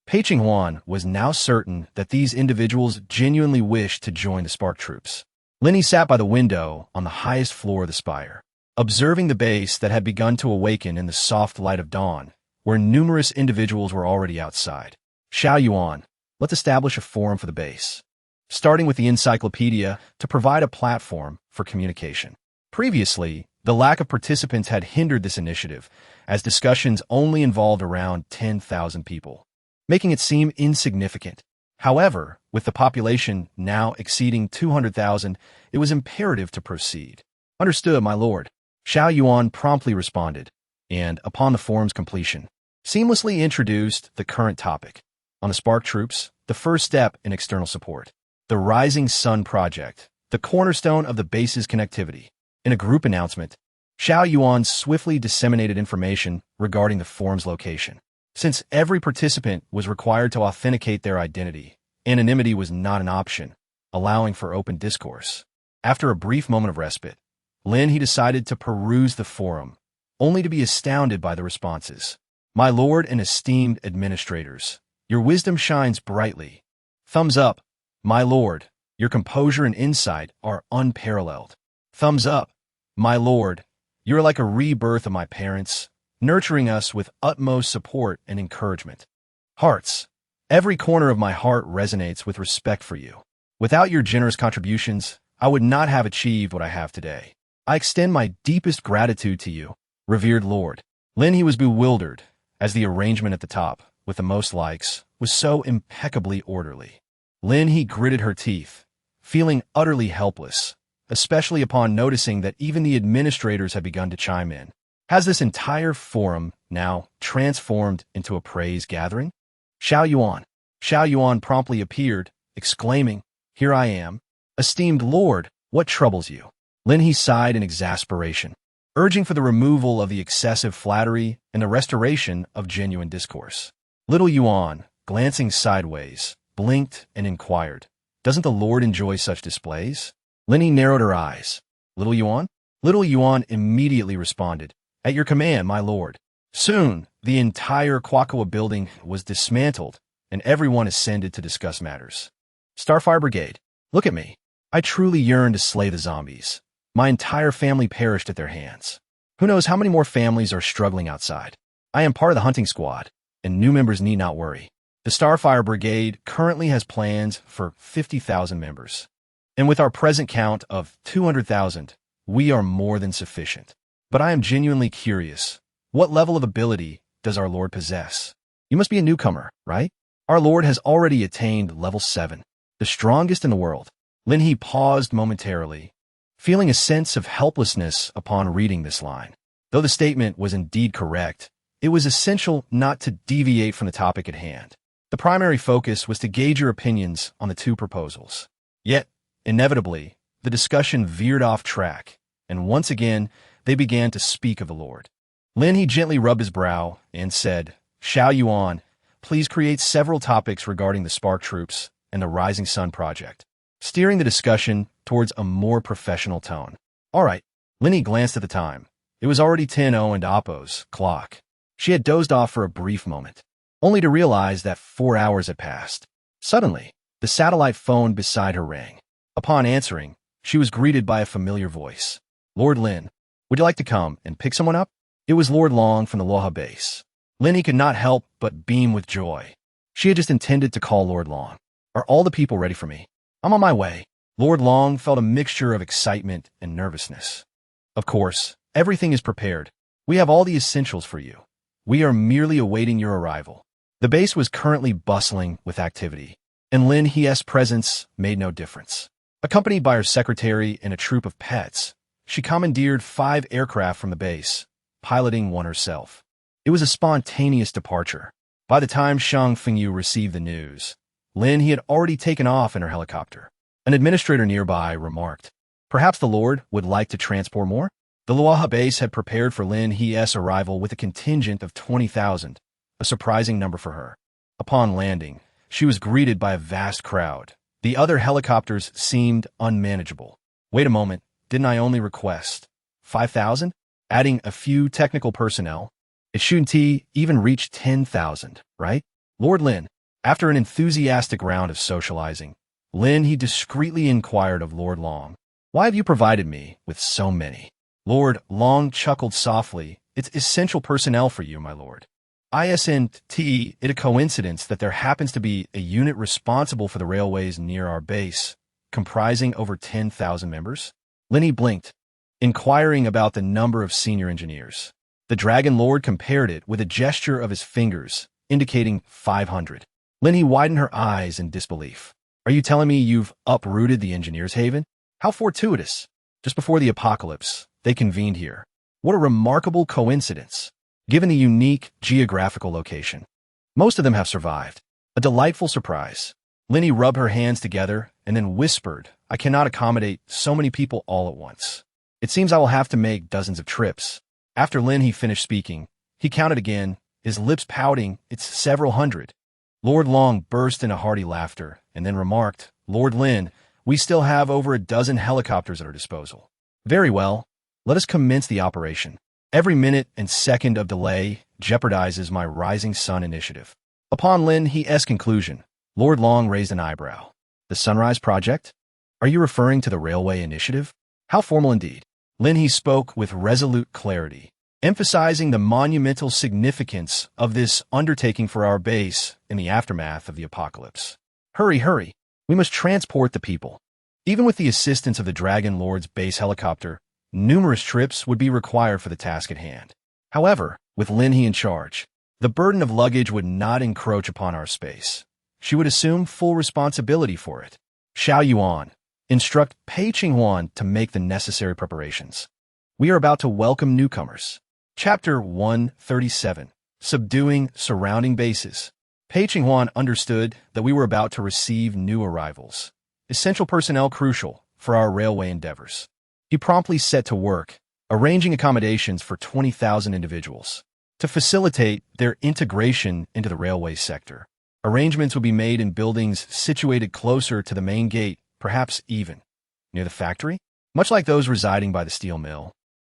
Pei Qinghuan was now certain that these individuals genuinely wished to join the Spark troops. Lin He sat by the window on the highest floor of the spire, observing the base that had begun to awaken in the soft light of dawn, where numerous individuals were already outside. Xiao Yuan, let's establish a forum for the base, starting with the encyclopedia to provide a platform for communication. Previously, the lack of participants had hindered this initiative, as discussions only involved around 10,000 people, making it seem insignificant. However, with the population now exceeding 200,000, it was imperative to proceed. Understood, my lord. Xiao Yuan promptly responded, and, upon the forum's completion, seamlessly introduced the current topic. On the Spark troops, the first step in external support. The Rising Sun Project, the cornerstone of the base's connectivity. In a group announcement, Xiao Yuan swiftly disseminated information regarding the forum's location. Since every participant was required to authenticate their identity, anonymity was not an option, allowing for open discourse. After a brief moment of respite, Lin He decided to peruse the forum, only to be astounded by the responses. My lord and esteemed administrators, your wisdom shines brightly. Thumbs up. My lord, your composure and insight are unparalleled. Thumbs up. My lord, you're like a rebirth of my parents, nurturing us with utmost support and encouragement. Hearts. Every corner of my heart resonates with respect for you. Without your generous contributions, I would not have achieved what I have today. I extend my deepest gratitude to you, revered Lord. Lin He was bewildered, as the arrangement at the top, with the most likes, was so impeccably orderly. Lin He gritted her teeth, feeling utterly helpless, especially upon noticing that even the administrators had begun to chime in. Has this entire forum now transformed into a praise gathering? Xiao Yuan promptly appeared, exclaiming, "Here I am. Esteemed Lord, what troubles you?" Lin He sighed in exasperation, urging for the removal of the excessive flattery and the restoration of genuine discourse. Little Yuan, glancing sideways, blinked and inquired, "Doesn't the Lord enjoy such displays?" Lin He narrowed her eyes. Little Yuan? Little Yuan immediately responded, "At your command, my lord." Soon, the entire Quacoa building was dismantled, and everyone ascended to discuss matters. Starfire Brigade, look at me. I truly yearn to slay the zombies. My entire family perished at their hands. Who knows how many more families are struggling outside. I am part of the hunting squad, and new members need not worry. The Starfire Brigade currently has plans for 50,000 members. And with our present count of 200,000, we are more than sufficient. But I am genuinely curious. What level of ability does our Lord possess? You must be a newcomer, right? Our Lord has already attained level 7, the strongest in the world. Lin He paused momentarily, feeling a sense of helplessness upon reading this line. Though the statement was indeed correct, it was essential not to deviate from the topic at hand. The primary focus was to gauge your opinions on the two proposals. Yet, inevitably, the discussion veered off track, and once again, they began to speak of the Lord. Lin He gently rubbed his brow and said, "Xiao Yuan, please create several topics regarding the Spark Troops and the Rising Sun Project," steering the discussion towards a more professional tone. All right. Lin He glanced at the time. It was already 10:00 and Oppo's clock. She had dozed off for a brief moment, only to realize that 4 hours had passed. Suddenly, the satellite phone beside her rang. Upon answering, she was greeted by a familiar voice. "Lord Lin, would you like to come and pick someone up?" It was Lord Long from the Loha base. Lin He could not help but beam with joy. She had just intended to call Lord Long. "Are all the people ready for me? I'm on my way." Lord Long felt a mixture of excitement and nervousness. "Of course, everything is prepared. We have all the essentials for you. We are merely awaiting your arrival." The base was currently bustling with activity, and Lin He's presence made no difference. Accompanied by her secretary and a troop of pets, she commandeered 5 aircraft from the base, piloting one herself. It was a spontaneous departure. By the time Shang Fengyu received the news, Lin He had already taken off in her helicopter. An administrator nearby remarked, "Perhaps the Lord would like to transport more?" The Luaha base had prepared for Lin He's arrival with a contingent of 20,000, a surprising number for her. Upon landing, she was greeted by a vast crowd. The other helicopters seemed unmanageable. "Wait a moment, didn't I only request 5,000? Adding a few technical personnel? It shouldn't even reach 10,000, right?" Lord Lin, after an enthusiastic round of socializing, Lin He discreetly inquired of Lord Long, "Why have you provided me with so many?" Lord Long chuckled softly, "It's essential personnel for you, my lord. Isn't it a coincidence that there happens to be a unit responsible for the railways near our base, comprising over 10,000 members?" Lin He blinked, inquiring about the number of senior engineers. The Dragon Lord compared it with a gesture of his fingers, indicating 500. Lin He widened her eyes in disbelief. "Are you telling me you've uprooted the engineers' haven? How fortuitous. Just before the apocalypse, they convened here. What a remarkable coincidence, given the unique geographical location. Most of them have survived. A delightful surprise." Lin He rubbed her hands together and then whispered, "I cannot accommodate so many people all at once. It seems I will have to make dozens of trips." After Lin He finished speaking, he counted again, his lips pouting, "It's several hundred." Lord Long burst into hearty laughter and then remarked, "Lord Lin, we still have over a dozen helicopters at our disposal." "Very well. Let us commence the operation. Every minute and second of delay jeopardizes my Rising Sun initiative." Upon Lin He's conclusion, Lord Long raised an eyebrow. "The Sunrise Project? Are you referring to the railway initiative? How formal indeed." Lin He spoke with resolute clarity, emphasizing the monumental significance of this undertaking for our base in the aftermath of the apocalypse. Hurry, hurry! We must transport the people. Even with the assistance of the Dragon Lord's base helicopter, numerous trips would be required for the task at hand. However, with Lin He in charge, the burden of luggage would not encroach upon our space. She would assume full responsibility for it. Xiao Yuan, instruct Pei Qinghuan to make the necessary preparations. We are about to welcome newcomers. Chapter 137, Subduing Surrounding Bases. Pei Qinghuan understood that we were about to receive new arrivals, essential personnel crucial for our railway endeavors. He promptly set to work, arranging accommodations for 20,000 individuals. To facilitate their integration into the railway sector, arrangements would be made in buildings situated closer to the main gate, perhaps even near the factory. Much like those residing by the steel mill,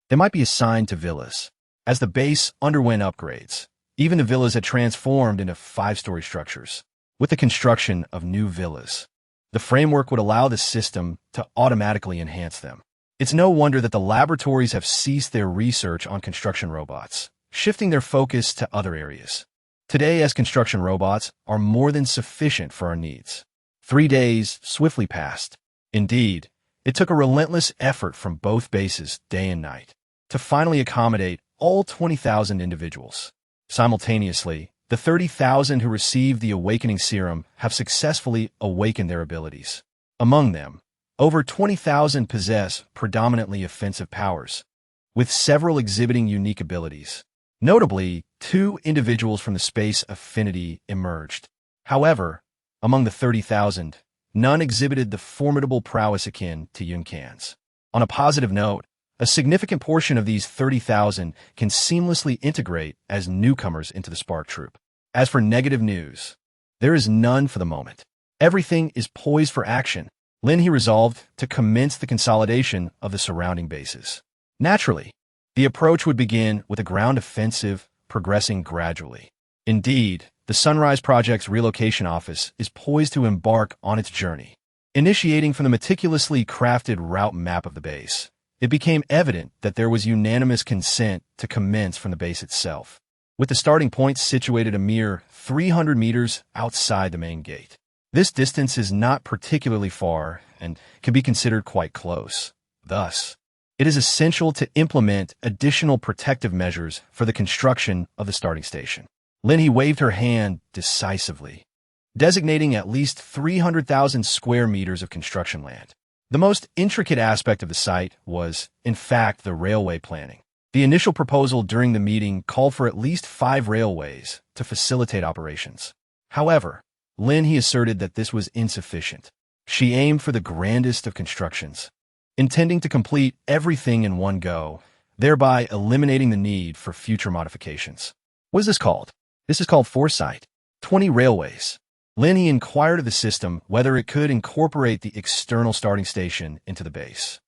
they might be assigned to villas. As the base underwent upgrades, even the villas had transformed into 5-story structures. With the construction of new villas, the framework would allow the system to automatically enhance them. It's no wonder that the laboratories have ceased their research on construction robots, shifting their focus to other areas. Today, as construction robots are more than sufficient for our needs. 3 days swiftly passed. Indeed, it took a relentless effort from both bases, day and night, to finally accommodate all 20,000 individuals. Simultaneously, the 30,000 who received the awakening serum have successfully awakened their abilities. Among them, over 20,000 possess predominantly offensive powers, with several exhibiting unique abilities. Notably, 2 individuals from the space affinity emerged. However, among the 30,000, none exhibited the formidable prowess akin to Yuncan's. On a positive note, a significant portion of these 30,000 can seamlessly integrate as newcomers into the Spark Troop. As for negative news, there is none for the moment. Everything is poised for action. Lin He resolved to commence the consolidation of the surrounding bases. Naturally, the approach would begin with a ground offensive, progressing gradually. Indeed, the Sunrise Project's relocation office is poised to embark on its journey. Initiating from the meticulously crafted route map of the base, it became evident that there was unanimous consent to commence from the base itself, with the starting point situated a mere 300 meters outside the main gate. This distance is not particularly far and can be considered quite close. Thus, it is essential to implement additional protective measures for the construction of the starting station. Lin He waved her hand decisively, designating at least 300,000 square meters of construction land. The most intricate aspect of the site was, in fact, the railway planning. The initial proposal during the meeting called for at least 5 railways to facilitate operations. However, Lin He asserted that this was insufficient. She aimed for the grandest of constructions, intending to complete everything in one go, thereby eliminating the need for future modifications. What is this called? This is called foresight. 20 railways. Lin He inquired of the system whether it could incorporate the external starting station into the base.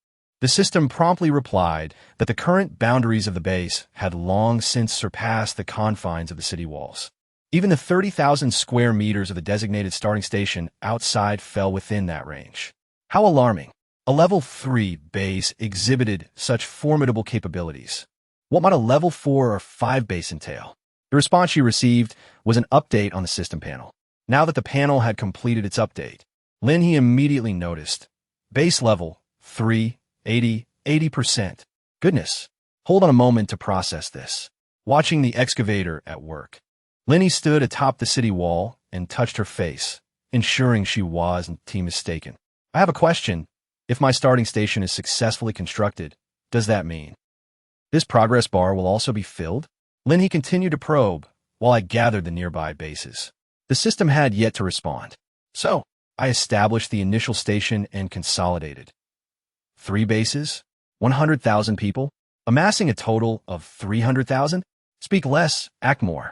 The system promptly replied that the current boundaries of the base had long since surpassed the confines of the city walls. Even the 30,000 square meters of the designated starting station outside fell within that range. How alarming! A level 3 base exhibited such formidable capabilities. What might a level 4 or 5 base entail? The response she received was an update on the system panel. Now that the panel had completed its update, Lin He immediately noticed base level 3, 80%. Goodness. Hold on a moment to process this. Watching the excavator at work, Lin He stood atop the city wall and touched her face, ensuring she wasn't mistaken. I have a question. If my starting station is successfully constructed, does that mean this progress bar will also be filled? Lin He continued to probe while I gathered the nearby bases. The system had yet to respond. So, I established the initial station and consolidated. 3 bases, 100,000 people, amassing a total of 300,000? Speak less, act more.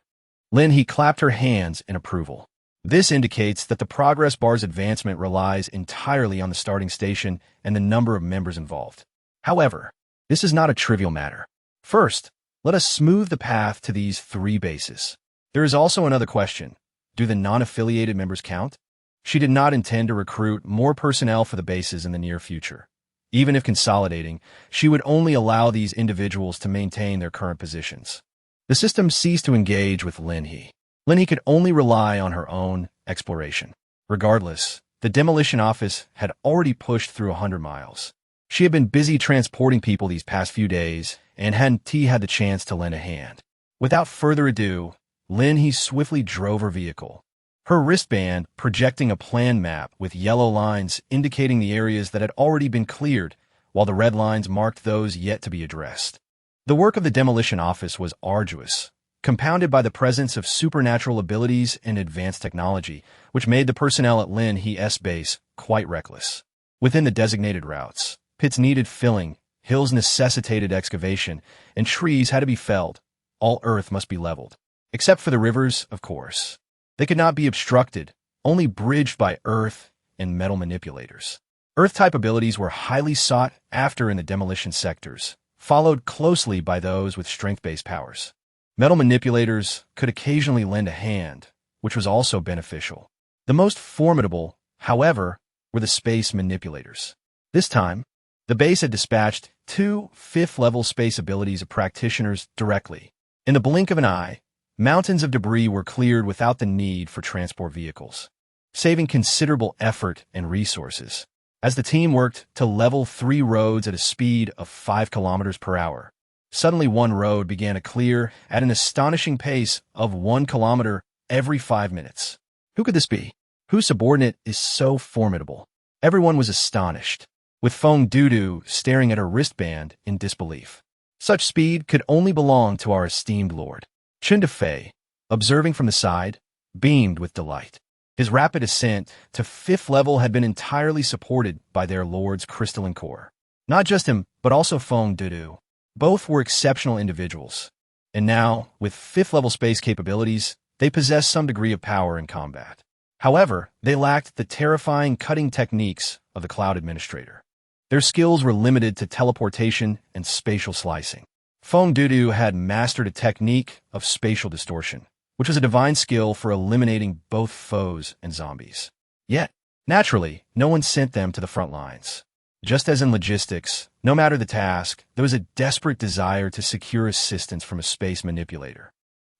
Lin He clapped her hands in approval. This indicates that the progress bar's advancement relies entirely on the starting station and the number of members involved. However, this is not a trivial matter. First, let us smooth the path to these 3 bases. There is also another question. Do the non-affiliated members count? She did not intend to recruit more personnel for the bases in the near future. Even if consolidating, she would only allow these individuals to maintain their current positions. The system ceased to engage with Lin He. Lin He could only rely on her own exploration. Regardless, the demolition office had already pushed through 100 miles. She had been busy transporting people these past few days and hadn't had the chance to lend a hand. Without further ado, Lin He swiftly drove her vehicle, her wristband projecting a plan map with yellow lines indicating the areas that had already been cleared, while the red lines marked those yet to be addressed. The work of the demolition office was arduous, compounded by the presence of supernatural abilities and advanced technology, which made the personnel at Lin He's base quite reckless. Within the designated routes, pits needed filling, hills necessitated excavation, and trees had to be felled. All earth must be leveled. Except for the rivers, of course. They could not be obstructed, only bridged by earth and metal manipulators. Earth-type abilities were highly sought after in the demolition sectors, followed closely by those with strength-based powers. Metal manipulators could occasionally lend a hand, which was also beneficial. The most formidable, however, were the space manipulators. This time, the base had dispatched 2 fifth-level space abilities of practitioners directly. In the blink of an eye, mountains of debris were cleared without the need for transport vehicles, saving considerable effort and resources. As the team worked to level 3 roads at a speed of 5 kilometers per hour, suddenly one road began to clear at an astonishing pace of 1 kilometer every 5 minutes. Who could this be? Whose subordinate is so formidable? Everyone was astonished, with Feng Dudu staring at her wristband in disbelief. Such speed could only belong to our esteemed lord. Chun Defei, observing from the side, beamed with delight. His rapid ascent to 5th level had been entirely supported by their lord's crystalline core. Not just him, but also Feng Dudu. Both were exceptional individuals. And now, with 5th level space capabilities, they possessed some degree of power in combat. However, they lacked the terrifying cutting techniques of the Cloud Administrator. Their skills were limited to teleportation and spatial slicing. Feng Dudu had mastered a technique of spatial distortion, which was a divine skill for eliminating both foes and zombies. Yet, naturally, no one sent them to the front lines. Just as in logistics, no matter the task, there was a desperate desire to secure assistance from a space manipulator.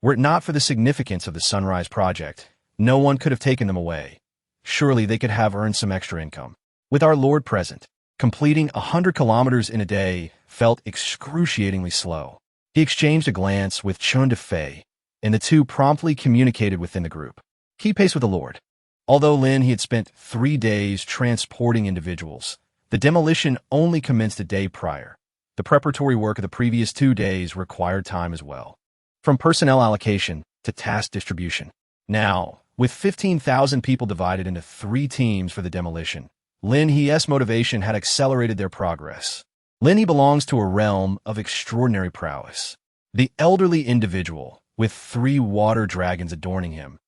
Were it not for the significance of the Sunrise Project, no one could have taken them away. Surely they could have earned some extra income. With our Lord present, completing 100 kilometers in a day felt excruciatingly slow. He exchanged a glance with Chun Defei, and the two promptly communicated within the group. Keep pace with the Lord. Although Lin He had spent 3 days transporting individuals, the demolition only commenced a day prior. The preparatory work of the previous 2 days required time as well. From personnel allocation to task distribution. Now, with 15,000 people divided into 3 teams for the demolition, Lin He's motivation had accelerated their progress. Lin He belongs to a realm of extraordinary prowess. The elderly individual, with 3 water dragons adorning him,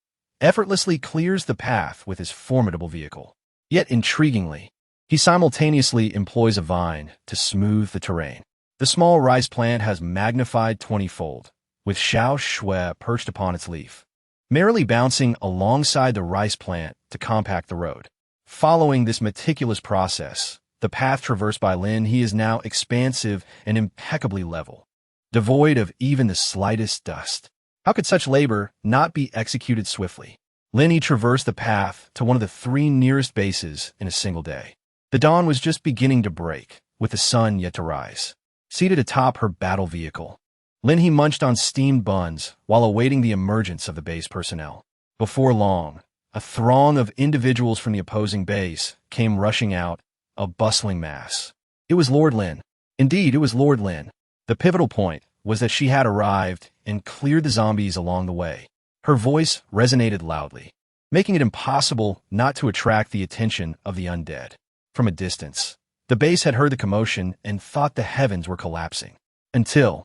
effortlessly clears the path with his formidable vehicle. Yet intriguingly, he simultaneously employs a vine to smooth the terrain. The small rice plant has magnified 20-fold, with Xiao Shui perched upon its leaf, merrily bouncing alongside the rice plant to compact the road. Following this meticulous process, the path traversed by Lin He is now expansive and impeccably level, devoid of even the slightest dust. How could such labor not be executed swiftly? Lin He traversed the path to one of the 3 nearest bases in a single day. The dawn was just beginning to break, with the sun yet to rise. Seated atop her battle vehicle, Lin He munched on steamed buns while awaiting the emergence of the base personnel. Before long, a throng of individuals from the opposing base came rushing out, a bustling mass. It was Lord Lin. Indeed, it was Lord Lin. The pivotal point was that she had arrived and cleared the zombies along the way. Her voice resonated loudly, making it impossible not to attract the attention of the undead. From a distance, the base had heard the commotion and thought the heavens were collapsing. Until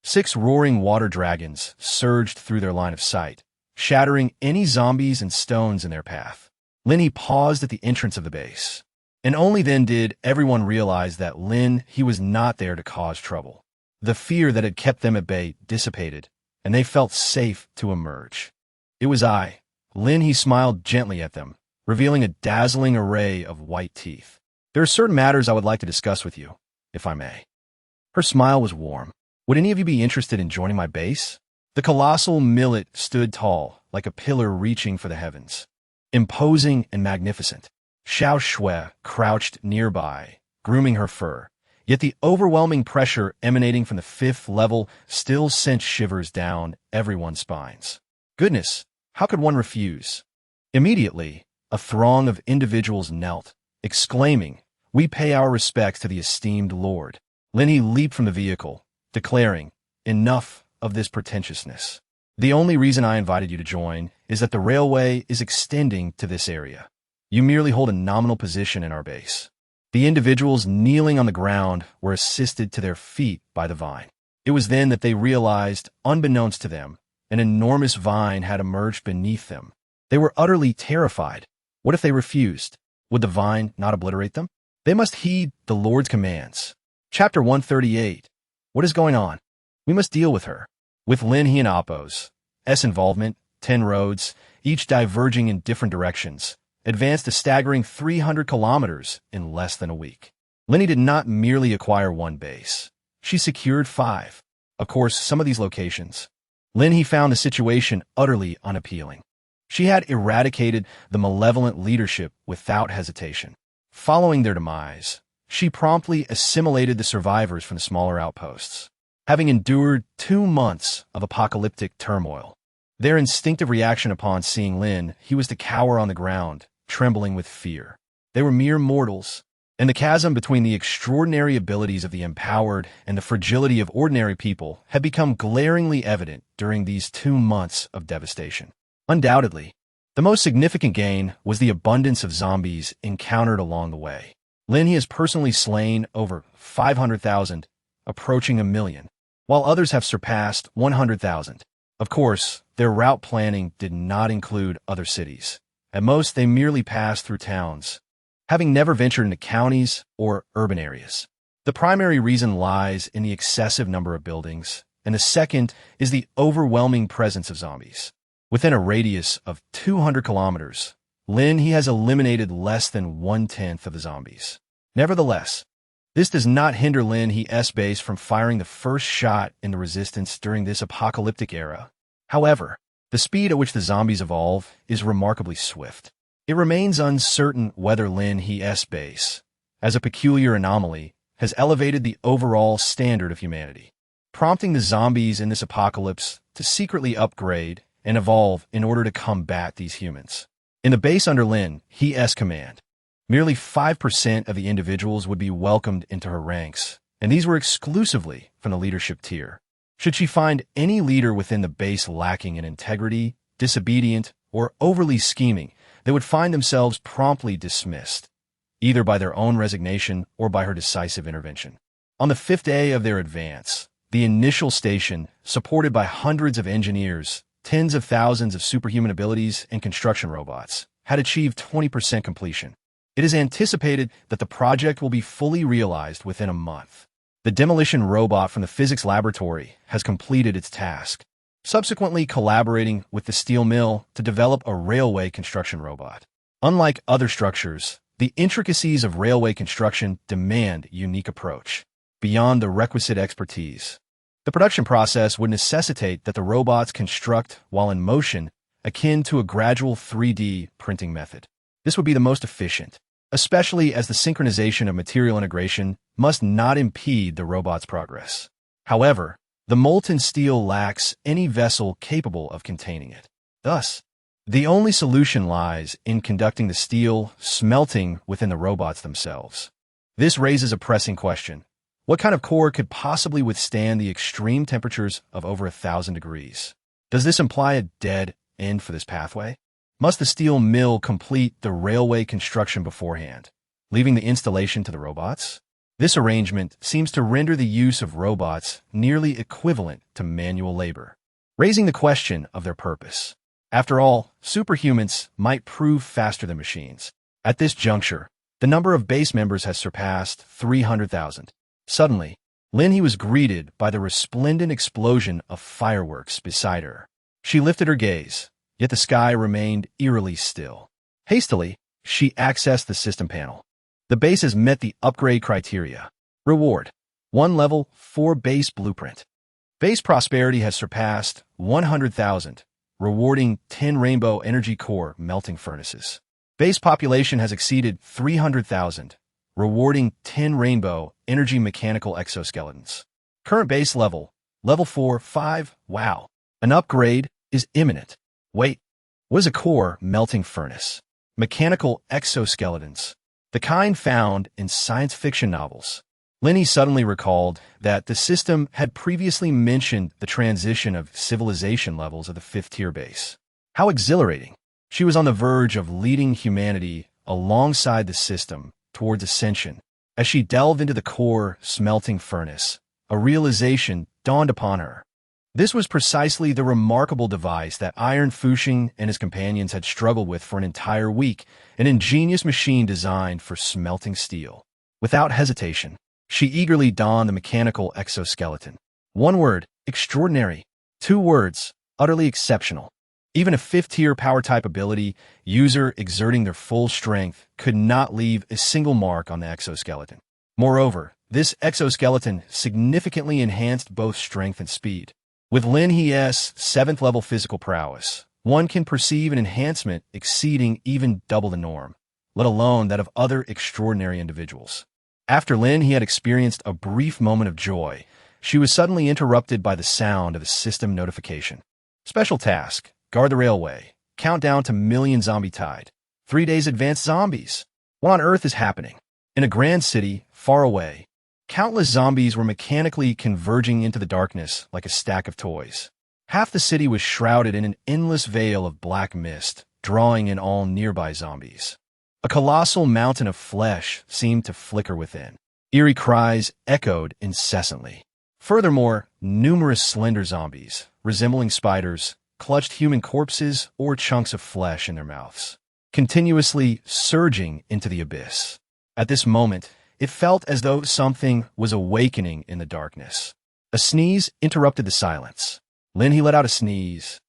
6 roaring water dragons surged through their line of sight, shattering any zombies and stones in their path. Lin He paused at the entrance of the base, and only then did everyone realize that Lin He was not there to cause trouble. The fear that had kept them at bay dissipated, and they felt safe to emerge. It was I. Lin He smiled gently at them, revealing a dazzling array of white teeth. There are certain matters I would like to discuss with you, if I may. Her smile was warm. Would any of you be interested in joining my base? The colossal millet stood tall, like a pillar reaching for the heavens. Imposing and magnificent. Xiao Shui crouched nearby, grooming her fur, yet the overwhelming pressure emanating from the fifth level still sent shivers down everyone's spines. Goodness, how could one refuse? Immediately, a throng of individuals knelt, exclaiming, "We pay our respects to the esteemed lord." Lin He leaped from the vehicle, declaring, "Enough of this pretentiousness. The only reason I invited you to join is that the railway is extending to this area. You merely hold a nominal position in our base." The individuals kneeling on the ground were assisted to their feet by the vine. It was then that they realized, unbeknownst to them, an enormous vine had emerged beneath them. They were utterly terrified. What if they refused? Would the vine not obliterate them? They must heed the Lord's commands. Chapter 138. What is going on? We must deal with her. With Lin He and Appo's involvement, 10 roads, each diverging in different directions, advanced a staggering 300 kilometers in less than a week. Lin He did not merely acquire one base. She secured 5. Of course, some of these locations. Lin He found the situation utterly unappealing. She had eradicated the malevolent leadership without hesitation. Following their demise, she promptly assimilated the survivors from the smaller outposts. Having endured 2 months of apocalyptic turmoil, their instinctive reaction upon seeing Lin He was to cower on the ground, trembling with fear. They were mere mortals, and the chasm between the extraordinary abilities of the empowered and the fragility of ordinary people had become glaringly evident during these 2 months of devastation. Undoubtedly, the most significant gain was the abundance of zombies encountered along the way. Lin He has personally slain over 500,000, approaching 1 million, while others have surpassed 100,000. Of course, their route planning did not include other cities. At most, they merely passed through towns, having never ventured into counties or urban areas. The primary reason lies in the excessive number of buildings, and the second is the overwhelming presence of zombies. Within a radius of 200 kilometers, Lin He has eliminated less than 1/10 of the zombies. Nevertheless, this does not hinder Lin He's base from firing the first shot in the resistance during this apocalyptic era. However, the speed at which the zombies evolve is remarkably swift. It remains uncertain whether Lin He's base, as a peculiar anomaly, has elevated the overall standard of humanity, prompting the zombies in this apocalypse to secretly upgrade and evolve in order to combat these humans. In the base under Lin He's command, merely 5% of the individuals would be welcomed into her ranks, and these were exclusively from the leadership tier. Should she find any leader within the base lacking in integrity, disobedient, or overly scheming, they would find themselves promptly dismissed, either by their own resignation or by her decisive intervention. On the 5th day of their advance, the initial station, supported by hundreds of engineers, tens of thousands of superhuman abilities, and construction robots, had achieved 20% completion. It is anticipated that the project will be fully realized within a month. The demolition robot from the physics laboratory has completed its task, subsequently collaborating with the steel mill to develop a railway construction robot. Unlike other structures, the intricacies of railway construction demand a unique approach, beyond the requisite expertise. The production process would necessitate that the robots construct while in motion, akin to a gradual 3D printing method. This would be the most efficient, especially as the synchronization of material integration must not impede the robot's progress. However, the molten steel lacks any vessel capable of containing it. Thus, the only solution lies in conducting the steel smelting within the robots themselves. This raises a pressing question. What kind of core could possibly withstand the extreme temperatures of over 1,000 degrees? Does this imply a dead end for this pathway? Must the steel mill complete the railway construction beforehand, leaving the installation to the robots? This arrangement seems to render the use of robots nearly equivalent to manual labor, raising the question of their purpose. After all, superhumans might prove faster than machines. At this juncture, the number of base members has surpassed 300,000. Suddenly, Lin He was greeted by the resplendent explosion of fireworks beside her. She lifted her gaze, yet the sky remained eerily still. Hastily, she accessed the system panel. The base has met the upgrade criteria. Reward: 1 level 4 base blueprint. Base prosperity has surpassed 100,000, rewarding 10 rainbow energy core melting furnaces. Base population has exceeded 300,000, rewarding 10 rainbow energy mechanical exoskeletons. Current base level, level 4-5, wow. An upgrade is imminent. Wait, what is a core melting furnace? Mechanical exoskeletons, the kind found in science fiction novels. Lin He suddenly recalled that the system had previously mentioned the transition of civilization levels of the 5th tier base. How exhilarating! She was on the verge of leading humanity alongside the system towards ascension. As she delved into the core smelting furnace, a realization dawned upon her. This was precisely the remarkable device that Iron Fushing and his companions had struggled with for an entire week, an ingenious machine designed for smelting steel. Without hesitation, she eagerly donned the mechanical exoskeleton. 1 word, extraordinary. 2 words, utterly exceptional. Even a 5th-tier power-type ability user exerting their full strength could not leave a single mark on the exoskeleton. Moreover, this exoskeleton significantly enhanced both strength and speed. With Lin He's 7th-level physical prowess, one can perceive an enhancement exceeding even double the norm, let alone that of other extraordinary individuals. After Lin He had experienced a brief moment of joy, she was suddenly interrupted by the sound of a system notification. Special task: guard the railway. Countdown to million zombie tide. 3 days advanced zombies. What on earth is happening? In a grand city, far away, countless zombies were mechanically converging into the darkness like a stack of toys. Half the city was shrouded in an endless veil of black mist, drawing in all nearby zombies. A colossal mountain of flesh seemed to flicker within. Eerie cries echoed incessantly. Furthermore, numerous slender zombies, resembling spiders, clutched human corpses or chunks of flesh in their mouths, continuously surging into the abyss. At this moment, it felt as though something was awakening in the darkness. A sneeze interrupted the silence. Lin He let out a sneeze,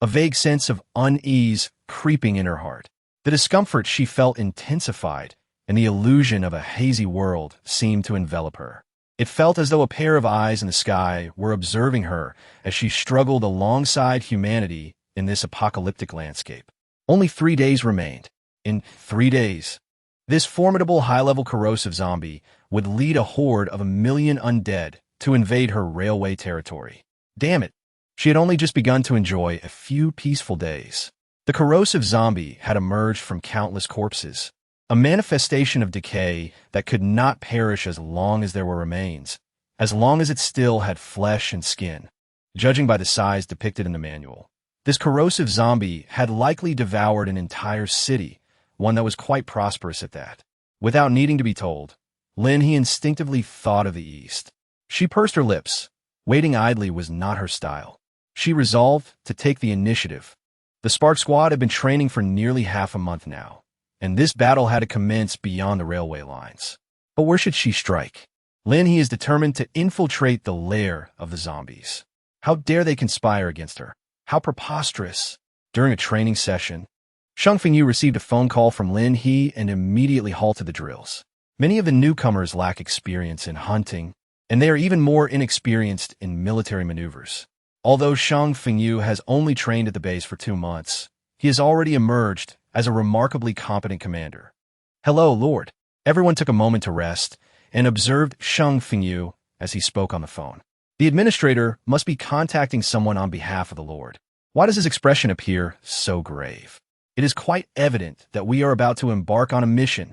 a vague sense of unease creeping in her heart. The discomfort she felt intensified, and the illusion of a hazy world seemed to envelop her. It felt as though a pair of eyes in the sky were observing her as she struggled alongside humanity in this apocalyptic landscape. Only 3 days remained. In 3 days, this formidable high-level corrosive zombie would lead a horde of 1 million undead to invade her railway territory. Damn it! She had only just begun to enjoy a few peaceful days. The corrosive zombie had emerged from countless corpses, a manifestation of decay that could not perish as long as there were remains, as long as it still had flesh and skin. Judging by the size depicted in the manual, this corrosive zombie had likely devoured an entire city, one that was quite prosperous at that. Without needing to be told, Lin He instinctively thought of the East. She pursed her lips. Waiting idly was not her style. She resolved to take the initiative. The Spark Squad had been training for nearly half a month now, and this battle had to commence beyond the railway lines. But where should she strike? Lin He is determined to infiltrate the lair of the zombies. How dare they conspire against her? How preposterous! During a training session, Shang Fengyu received a phone call from Lin He and immediately halted the drills. Many of the newcomers lack experience in hunting, and they are even more inexperienced in military maneuvers. Although Shang Fengyu has only trained at the base for 2 months, he has already emerged as a remarkably competent commander. Hello, Lord. Everyone took a moment to rest and observed Shang Fengyu as he spoke on the phone. The administrator must be contacting someone on behalf of the Lord. Why does his expression appear so grave? It is quite evident that we are about to embark on a mission.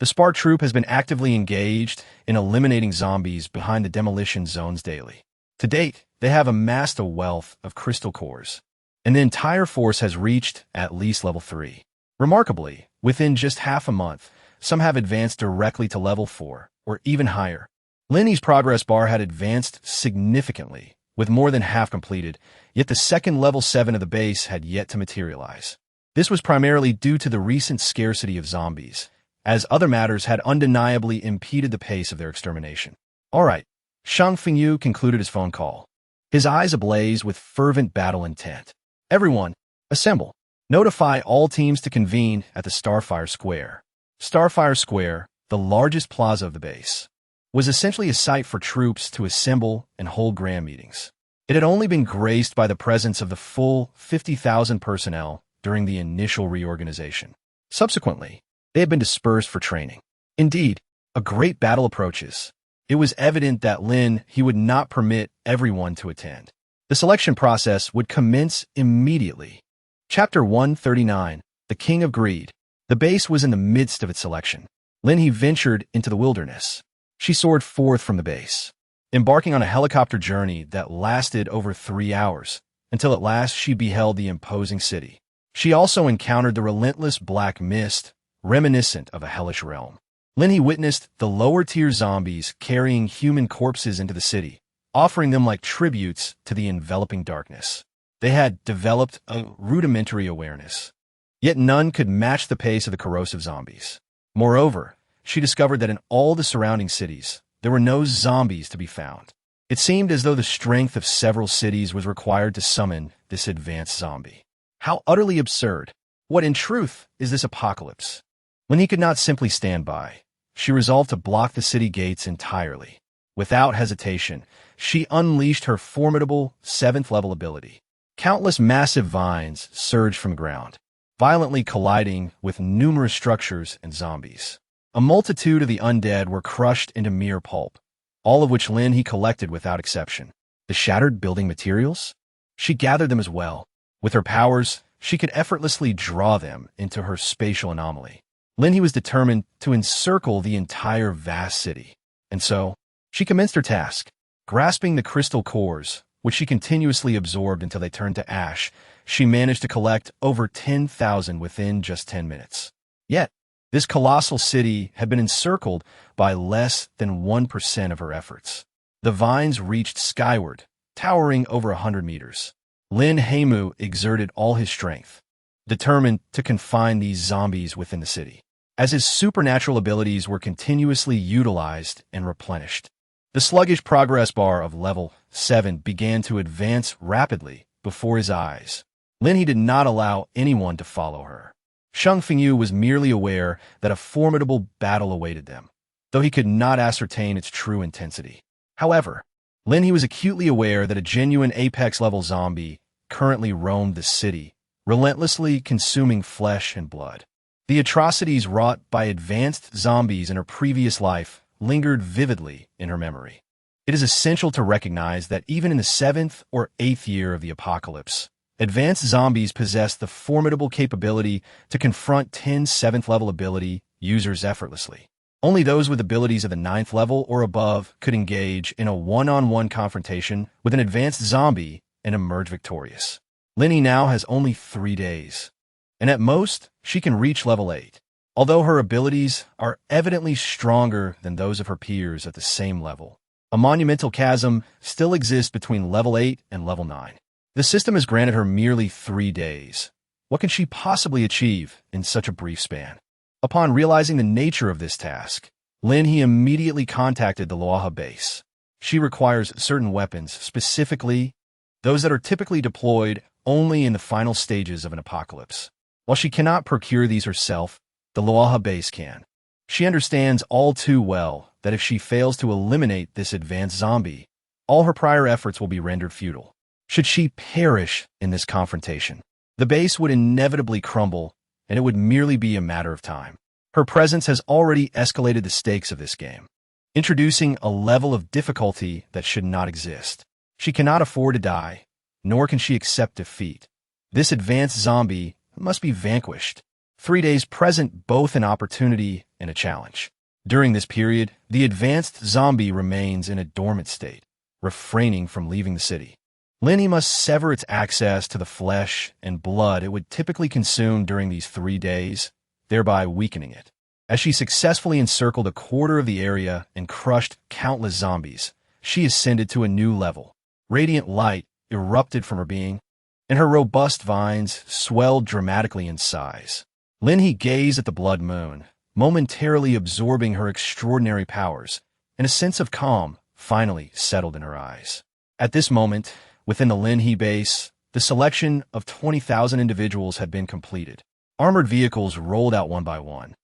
The Spark Troop has been actively engaged in eliminating zombies behind the demolition zones daily. To date, they have amassed a wealth of crystal cores, and the entire force has reached at least level 3. Remarkably, within just half a month, some have advanced directly to level 4, or even higher. Lin He's progress bar had advanced significantly, with more than half completed, yet the second level 7 of the base had yet to materialize. This was primarily due to the recent scarcity of zombies, as other matters had undeniably impeded the pace of their extermination. All right, Shang Fengyu concluded his phone call, his eyes ablaze with fervent battle intent. Everyone, assemble. Notify all teams to convene at the Starfire Square. Starfire Square, the largest plaza of the base, was essentially a site for troops to assemble and hold grand meetings. It had only been graced by the presence of the full 50,000 personnel during the initial reorganization. Subsequently, they had been dispersed for training. Indeed, a great battle approaches. It was evident that Lin He would not permit everyone to attend. The selection process would commence immediately. Chapter 139, The King of Greed. The base was in the midst of its selection. Lin He ventured into the wilderness. She soared forth from the base, embarking on a helicopter journey that lasted over 3 hours, until at last she beheld the imposing city. She also encountered the relentless black mist, reminiscent of a hellish realm. Lin He witnessed the lower-tier zombies carrying human corpses into the city, offering them like tributes to the enveloping darkness. They had developed a rudimentary awareness, yet none could match the pace of the corrosive zombies. Moreover, she discovered that in all the surrounding cities, there were no zombies to be found. It seemed as though the strength of several cities was required to summon this advanced zombie. How utterly absurd! What in truth is this apocalypse? When he could not simply stand by, she resolved to block the city gates entirely. Without hesitation, she unleashed her formidable 7th-level ability. Countless massive vines surged from the ground, violently colliding with numerous structures and zombies. A multitude of the undead were crushed into mere pulp, all of which Lin He collected without exception. The shattered building materials? She gathered them as well. With her powers, she could effortlessly draw them into her spatial anomaly. Lin He was determined to encircle the entire vast city. And so, she commenced her task. Grasping the crystal cores, which she continuously absorbed until they turned to ash, she managed to collect over 10,000 within just 10 minutes. Yet, this colossal city had been encircled by less than 1% of her efforts. The vines reached skyward, towering over 100 meters. Lin He exerted all his strength, determined to confine these zombies within the city. As his supernatural abilities were continuously utilized and replenished, the sluggish progress bar of level 7 began to advance rapidly before his eyes. Lin He did not allow anyone to follow her. Shang Fengyu was merely aware that a formidable battle awaited them, though he could not ascertain its true intensity. However, Lin He was acutely aware that a genuine apex-level zombie currently roamed the city, relentlessly consuming flesh and blood. The atrocities wrought by advanced zombies in her previous life lingered vividly in her memory. It is essential to recognize that even in the 7th or 8th year of the apocalypse, advanced zombies possess the formidable capability to confront 10 7th-level ability users effortlessly. Only those with abilities of the 9th level or above could engage in a one-on-one confrontation with an advanced zombie and emerge victorious. Lin He now has only 3 days, and at most, she can reach level 8. Although her abilities are evidently stronger than those of her peers at the same level, a monumental chasm still exists between level 8 and level 9. The system has granted her merely 3 days. What can she possibly achieve in such a brief span? Upon realizing the nature of this task, Lin He immediately contacted the Luoha base. She requires certain weapons, specifically those that are typically deployed only in the final stages of an apocalypse. While she cannot procure these herself, the Luoha base can. She understands all too well that if she fails to eliminate this advanced zombie, all her prior efforts will be rendered futile. Should she perish in this confrontation, the base would inevitably crumble, and it would merely be a matter of time. Her presence has already escalated the stakes of this game, introducing a level of difficulty that should not exist. She cannot afford to die, nor can she accept defeat. This advanced zombie must be vanquished. 3 days present both an opportunity and a challenge. During this period, the advanced zombie remains in a dormant state, refraining from leaving the city. Lin He must sever its access to the flesh and blood it would typically consume during these 3 days, thereby weakening it. As she successfully encircled a quarter of the area and crushed countless zombies, she ascended to a new level. Radiant light erupted from her being, and her robust vines swelled dramatically in size. Lin He gazed at the blood moon, momentarily absorbing her extraordinary powers, and a sense of calm finally settled in her eyes. At this moment, within the Lin He base, the selection of 20,000 individuals had been completed. Armored vehicles rolled out one by one,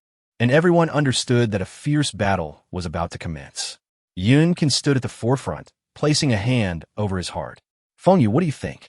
and everyone understood that a fierce battle was about to commence. Yun Can stood at the forefront, placing a hand over his heart. Fengyu, what do you think?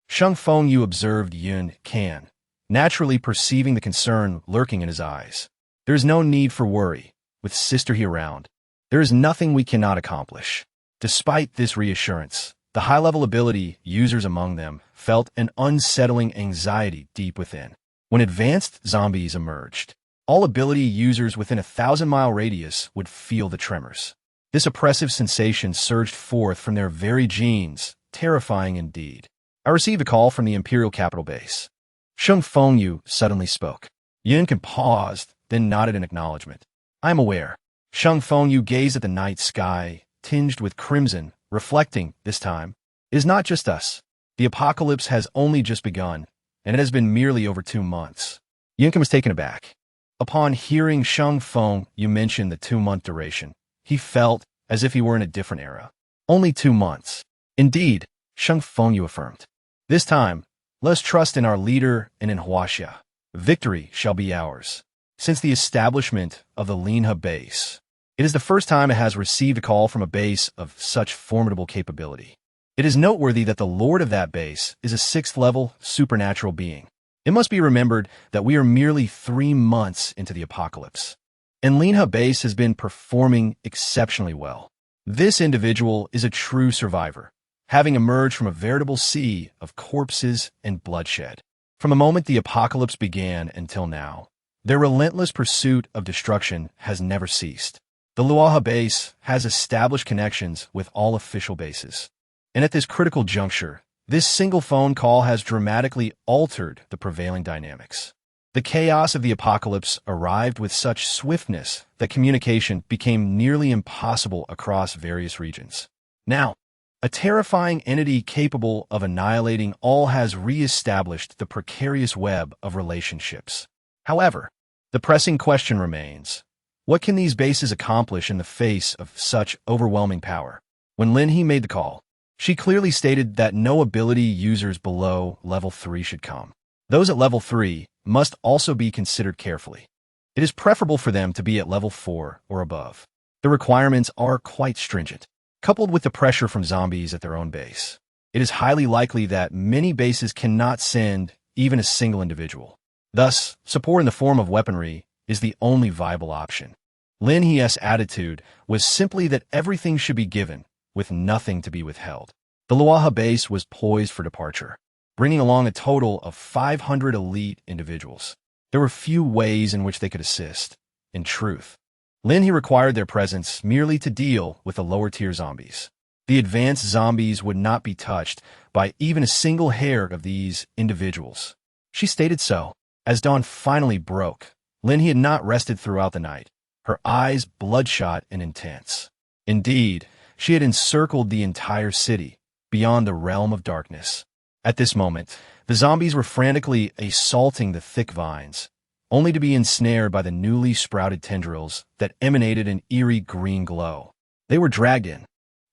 Sheng Fengyu observed Yun Can, naturally perceiving the concern lurking in his eyes. There is no need for worry. With Sister He around, there is nothing we cannot accomplish. Despite this reassurance, the high-level ability users among them felt an unsettling anxiety deep within. When advanced zombies emerged, all ability users within a 1,000-mile radius would feel the tremors. This oppressive sensation surged forth from their very genes, terrifying indeed. I received a call from the Imperial Capital Base. Sheng Fengyu suddenly spoke. Yun Can paused, then nodded in acknowledgement. I am aware. Sheng Fengyu gazed at the night sky, tinged with crimson, reflecting, this time, it is not just us. The apocalypse has only just begun, and it has been merely over 2 months. Yun Can was taken aback. Upon hearing Sheng Fengyu mention the 2-month duration, he felt as if he were in a different era. Only 2 months. Indeed, Sheng Fengyu affirmed. This time, let us trust in our leader and in Huaxia. Victory shall be ours. Since the establishment of the Lin He base, it is the first time it has received a call from a base of such formidable capability. It is noteworthy that the lord of that base is a 6th-level supernatural being. It must be remembered that we are merely 3 months into the apocalypse, and Lin He base has been performing exceptionally well. This individual is a true survivor, having emerged from a veritable sea of corpses and bloodshed. From the moment the apocalypse began until now, their relentless pursuit of destruction has never ceased. The Lin He base has established connections with all official bases, and at this critical juncture, this single phone call has dramatically altered the prevailing dynamics. The chaos of the apocalypse arrived with such swiftness that communication became nearly impossible across various regions. Now, a terrifying entity capable of annihilating all has re-established the precarious web of relationships. However, the pressing question remains, what can these bases accomplish in the face of such overwhelming power? When Lin He made the call, she clearly stated that no ability users below level 3 should come. Those at level 3 must also be considered carefully. It is preferable for them to be at level 4 or above. The requirements are quite stringent. Coupled with the pressure from zombies at their own base, it is highly likely that many bases cannot send even a single individual. Thus, support in the form of weaponry is the only viable option. Lin He's attitude was simply that everything should be given, with nothing to be withheld. The Lin He base was poised for departure, bringing along a total of 500 elite individuals. There were few ways in which they could assist. In truth, Lin He required their presence merely to deal with the lower-tier zombies. The advanced zombies would not be touched by even a single hair of these individuals. She stated so. As dawn finally broke, Lin He had not rested throughout the night, her eyes bloodshot and intense. Indeed, she had encircled the entire city, beyond the realm of darkness. At this moment, the zombies were frantically assaulting the thick vines, only to be ensnared by the newly sprouted tendrils that emanated an eerie green glow. They were dragged in,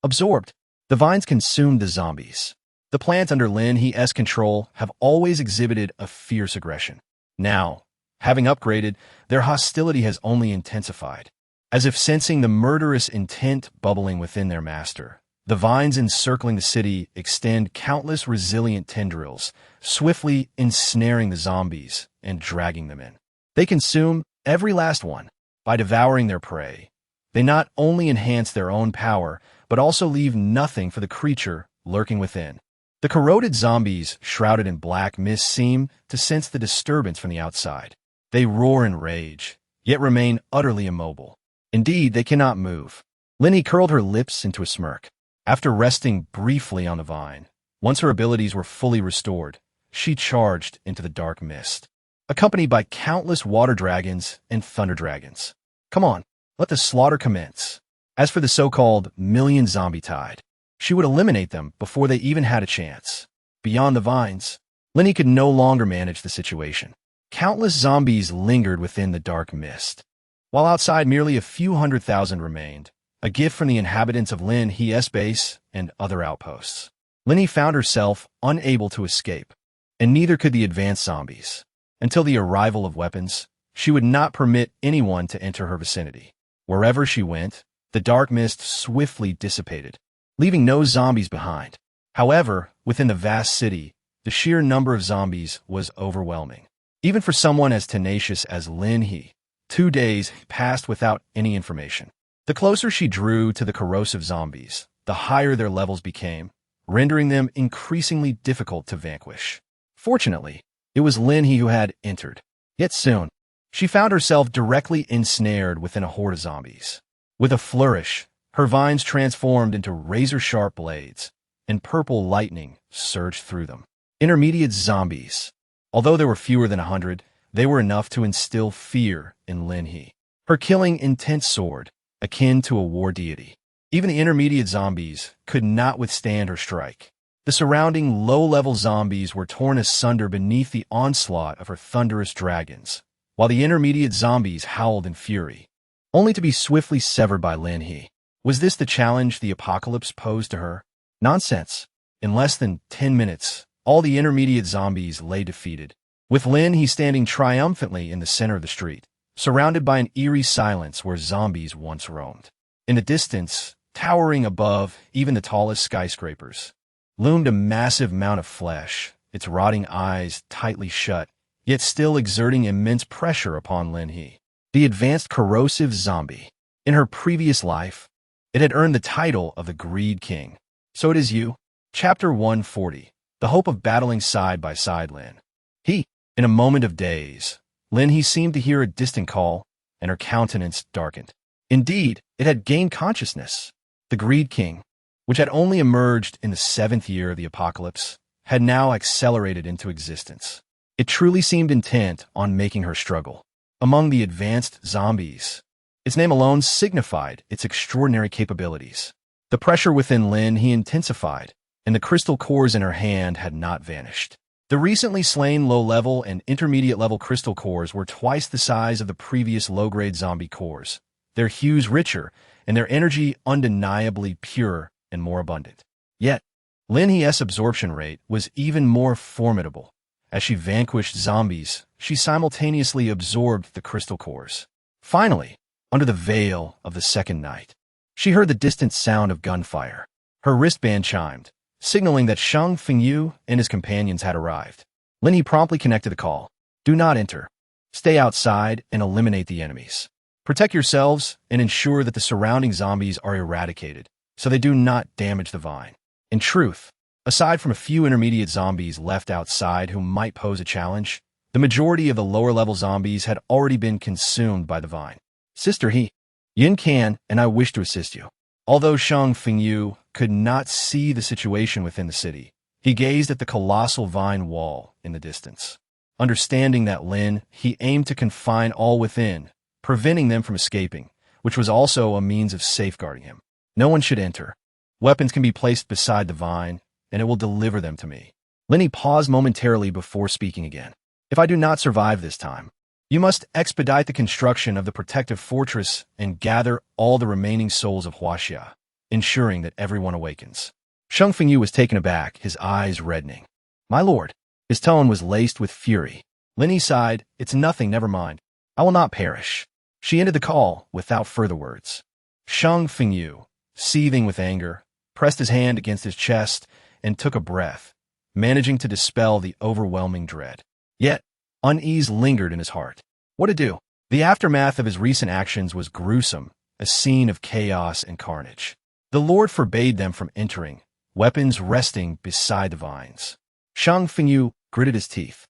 absorbed. The vines consumed the zombies. The plants under Lin He's control have always exhibited a fierce aggression. Now, having upgraded, their hostility has only intensified. As if sensing the murderous intent bubbling within their master, the vines encircling the city extend countless resilient tendrils, swiftly ensnaring the zombies and dragging them in. They consume every last one. By devouring their prey, they not only enhance their own power, but also leave nothing for the creature lurking within. The corroded zombies, shrouded in black mist, seem to sense the disturbance from the outside. They roar in rage, yet remain utterly immobile. Indeed, they cannot move. Lin He curled her lips into a smirk. After resting briefly on the vine, once her abilities were fully restored, she charged into the dark mist, accompanied by countless water dragons and thunder dragons. Come on, let the slaughter commence. As for the so-called million zombie tide, she would eliminate them before they even had a chance. Beyond the vines, Lin He could no longer manage the situation. Countless zombies lingered within the dark mist, while outside merely a few 100,000 remained, a gift from the inhabitants of Lin He's base and other outposts. Lin He found herself unable to escape, and neither could the advanced zombies. Until the arrival of weapons, she would not permit anyone to enter her vicinity. Wherever she went, the dark mist swiftly dissipated, leaving no zombies behind. However, within the vast city, the sheer number of zombies was overwhelming. Even for someone as tenacious as Lin He, 2 days passed without any information. The closer she drew to the corrosive zombies, the higher their levels became, rendering them increasingly difficult to vanquish. Fortunately, it was Lin He who had entered. Yet soon, she found herself directly ensnared within a horde of zombies. With a flourish, her vines transformed into razor-sharp blades, and purple lightning surged through them. Intermediate zombies. Although there were fewer than 100, they were enough to instill fear in Lin He. Her killing intense sword, akin to a war deity. Even the intermediate zombies could not withstand her strike. The surrounding low-level zombies were torn asunder beneath the onslaught of her thunderous dragons, while the intermediate zombies howled in fury, only to be swiftly severed by Lin He. Was this the challenge the apocalypse posed to her? Nonsense. In less than 10 minutes, all the intermediate zombies lay defeated, with Lin He standing triumphantly in the center of the street, surrounded by an eerie silence where zombies once roamed. In the distance, towering above even the tallest skyscrapers, loomed a massive mound of flesh, its rotting eyes tightly shut, yet still exerting immense pressure upon Lin He. The advanced corrosive zombie. In her previous life, it had earned the title of the Greed King. So it is you. Chapter 140. The hope of battling side by side Lin He. In a moment of daze, Lin He seemed to hear a distant call, and her countenance darkened. Indeed, it had gained consciousness. The Greed King, which had only emerged in the 7th year of the apocalypse, had now accelerated into existence. It truly seemed intent on making her struggle. Among the advanced zombies, its name alone signified its extraordinary capabilities. The pressure within Lin He intensified, and the crystal cores in her hand had not vanished. The recently slain low-level and intermediate-level crystal cores were twice the size of the previous low-grade zombie cores, their hues richer, and their energy undeniably pure and more abundant. Yet, Lin He's absorption rate was even more formidable. As she vanquished zombies, she simultaneously absorbed the crystal cores. Finally, under the veil of the second night, she heard the distant sound of gunfire. Her wristband chimed, signaling that Shang Fengyu and his companions had arrived. Lin He promptly connected the call. Do not enter. Stay outside and eliminate the enemies. Protect yourselves and ensure that the surrounding zombies are eradicated, so they do not damage the vine. In truth, aside from a few intermediate zombies left outside who might pose a challenge, the majority of the lower-level zombies had already been consumed by the vine. Sister He, Yin can and I wish to assist you. Although Shang Fengyu could not see the situation within the city, he gazed at the colossal vine wall in the distance. Understanding that Lin He aimed to confine all within, preventing them from escaping, which was also a means of safeguarding him. No one should enter. Weapons can be placed beside the vine, and it will deliver them to me. Lin He paused momentarily before speaking again. If I do not survive this time, you must expedite the construction of the protective fortress and gather all the remaining souls of Huaxia, ensuring that everyone awakens. Shang Fengyu was taken aback, his eyes reddening. My lord. His tone was laced with fury. Lin He sighed, It's nothing, never mind. I will not perish. She ended the call without further words. Shang Fengyu, seething with anger, pressed his hand against his chest and took a breath, managing to dispel the overwhelming dread. Yet, unease lingered in his heart. What to do? The aftermath of his recent actions was gruesome, a scene of chaos and carnage. The Lord forbade them from entering, weapons resting beside the vines. Shang Fengyu gritted his teeth.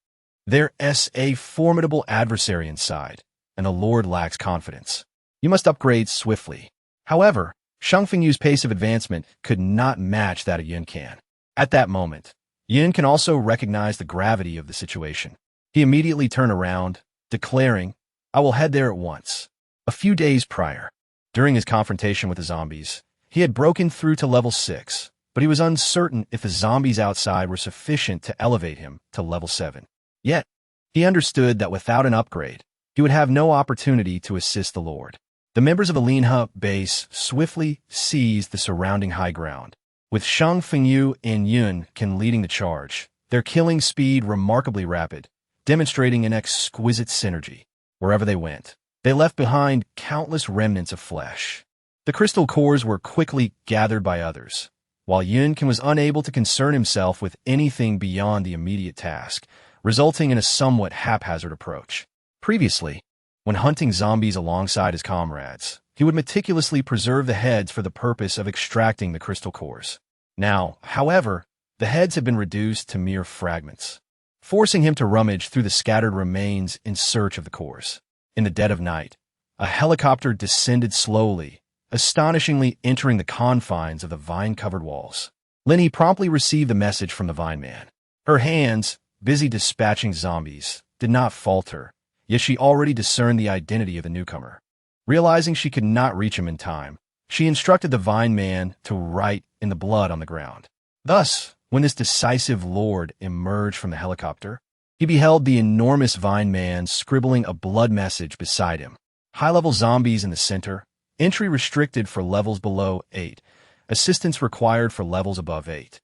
There's a formidable adversary inside, and the Lord lacks confidence. You must upgrade swiftly. However, Shang Fengyu's pace of advancement could not match that of Yin Can. At that moment, Yin can also recognize the gravity of the situation. He immediately turned around, declaring, I will head there at once. A few days prior, during his confrontation with the zombies, he had broken through to level 6, but he was uncertain if the zombies outside were sufficient to elevate him to level 7. Yet, he understood that without an upgrade, he would have no opportunity to assist the Lord. The members of the Lin He base swiftly seized the surrounding high ground. With Shang Fengyu and Yun Can leading the charge, their killing speed remarkably rapid, demonstrating an exquisite synergy. Wherever they went, they left behind countless remnants of flesh. The crystal cores were quickly gathered by others, while Yunkin was unable to concern himself with anything beyond the immediate task, resulting in a somewhat haphazard approach. Previously, when hunting zombies alongside his comrades, he would meticulously preserve the heads for the purpose of extracting the crystal cores. Now, however, the heads had been reduced to mere fragments, forcing him to rummage through the scattered remains in search of the cores. In the dead of night, a helicopter descended slowly, astonishingly entering the confines of the vine-covered walls. Lin He promptly received the message from the Vine Man. Her hands, busy dispatching zombies, did not falter, yet she already discerned the identity of the newcomer. Realizing she could not reach him in time, she instructed the Vine Man to write in the blood on the ground. Thus, when this decisive lord emerged from the helicopter, he beheld the enormous Vine Man scribbling a blood message beside him. High-level zombies in the center, entry restricted for levels below 8, assistance required for levels above 8.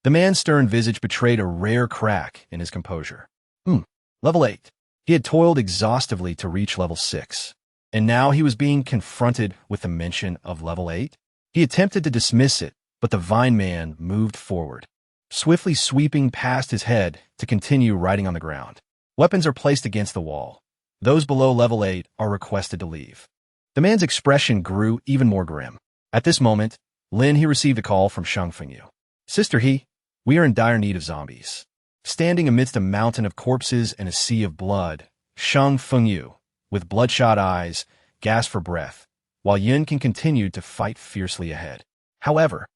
The man's stern visage betrayed a rare crack in his composure. Level 8. He had toiled exhaustively to reach level 6, and now he was being confronted with the mention of level 8. He attempted to dismiss it, but the Vine Man moved forward, swiftly sweeping past his head to continue writing on the ground. Weapons are placed against the wall. Those below level 8 are requested to leave. The man's expression grew even more grim. At this moment, Lin He received a call from Shang Fengyu. Sister He, we are in dire need of zombies. Standing amidst a mountain of corpses and a sea of blood, Shang Fengyu, with bloodshot eyes, gasped for breath, while Yunkin continued to fight fiercely ahead. However,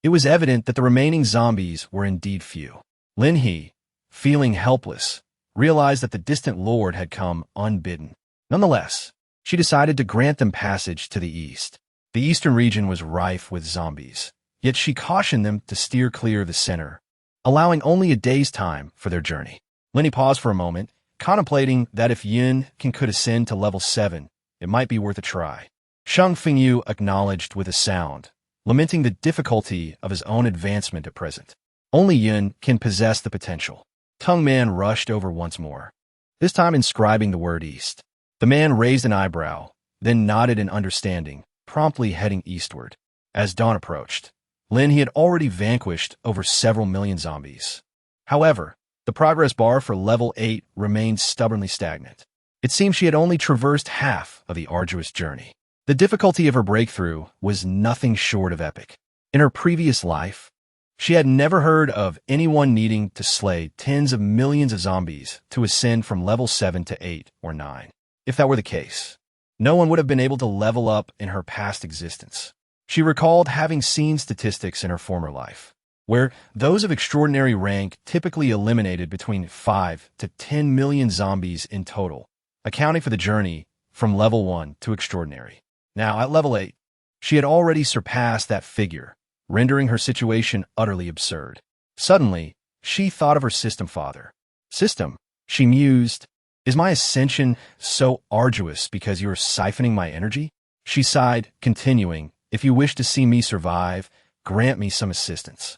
it was evident that the remaining zombies were indeed few. Lin He, feeling helpless, realized that the distant lord had come unbidden. Nonetheless, she decided to grant them passage to the east. The eastern region was rife with zombies, yet she cautioned them to steer clear of the center, allowing only a day's time for their journey. Lin He paused for a moment, contemplating that if Yunkin could ascend to level 7, it might be worth a try. Shang Fengyu acknowledged with a sound, lamenting the difficulty of his own advancement at present. Only Yun can possess the potential. Tongue Man rushed over once more, this time inscribing the word east. The man raised an eyebrow, then nodded in understanding, promptly heading eastward. As dawn approached, Lin He had already vanquished over several million zombies. However, the progress bar for level 8 remained stubbornly stagnant. It seemed she had only traversed half of the arduous journey. The difficulty of her breakthrough was nothing short of epic. In her previous life, she had never heard of anyone needing to slay tens of millions of zombies to ascend from level 7 to 8 or 9. If that were the case, no one would have been able to level up in her past existence. She recalled having seen statistics in her former life, where those of extraordinary rank typically eliminated between 5 to 10 million zombies in total, accounting for the journey from level 1 to extraordinary. Now, at level 8, she had already surpassed that figure, rendering her situation utterly absurd. Suddenly, she thought of her system father. System, she mused, is my ascension so arduous because you are siphoning my energy? She sighed, continuing, if you wish to see me survive, grant me some assistance.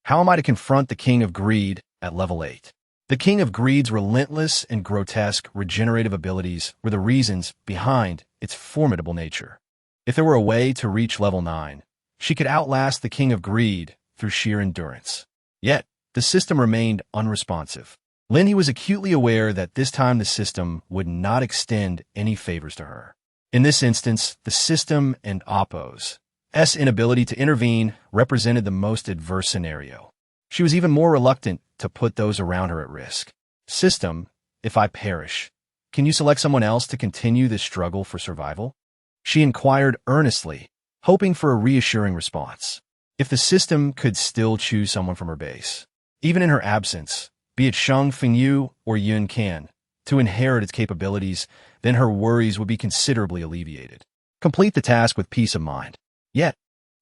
How am I to confront the King of Greed at level 8? The King of Greed's relentless and grotesque regenerative abilities were the reasons behind its formidable nature. If there were a way to reach level 9, she could outlast the King of Greed through sheer endurance. Yet, the system remained unresponsive. Lin He was acutely aware that this time the system would not extend any favors to her. In this instance, the system and Oppo's inability to intervene represented the most adverse scenario. She was even more reluctant to put those around her at risk. System, if I perish, can you select someone else to continue this struggle for survival? She inquired earnestly, hoping for a reassuring response. If the system could still choose someone from her base, even in her absence, be it Shang Fengyu or Yun Kan, to inherit its capabilities, then her worries would be considerably alleviated. Complete the task with peace of mind. Yet,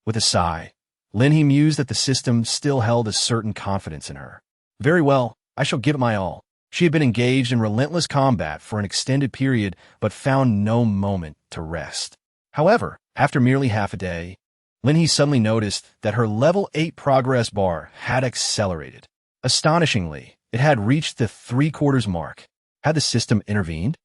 with a sigh, Lin He mused that the system still held a certain confidence in her. Very well, I shall give it my all. She had been engaged in relentless combat for an extended period, but found no moment to rest. However, after merely half a day, Lin He suddenly noticed that her level 8 progress bar had accelerated. Astonishingly, it had reached the 3/4 mark. Had the system intervened?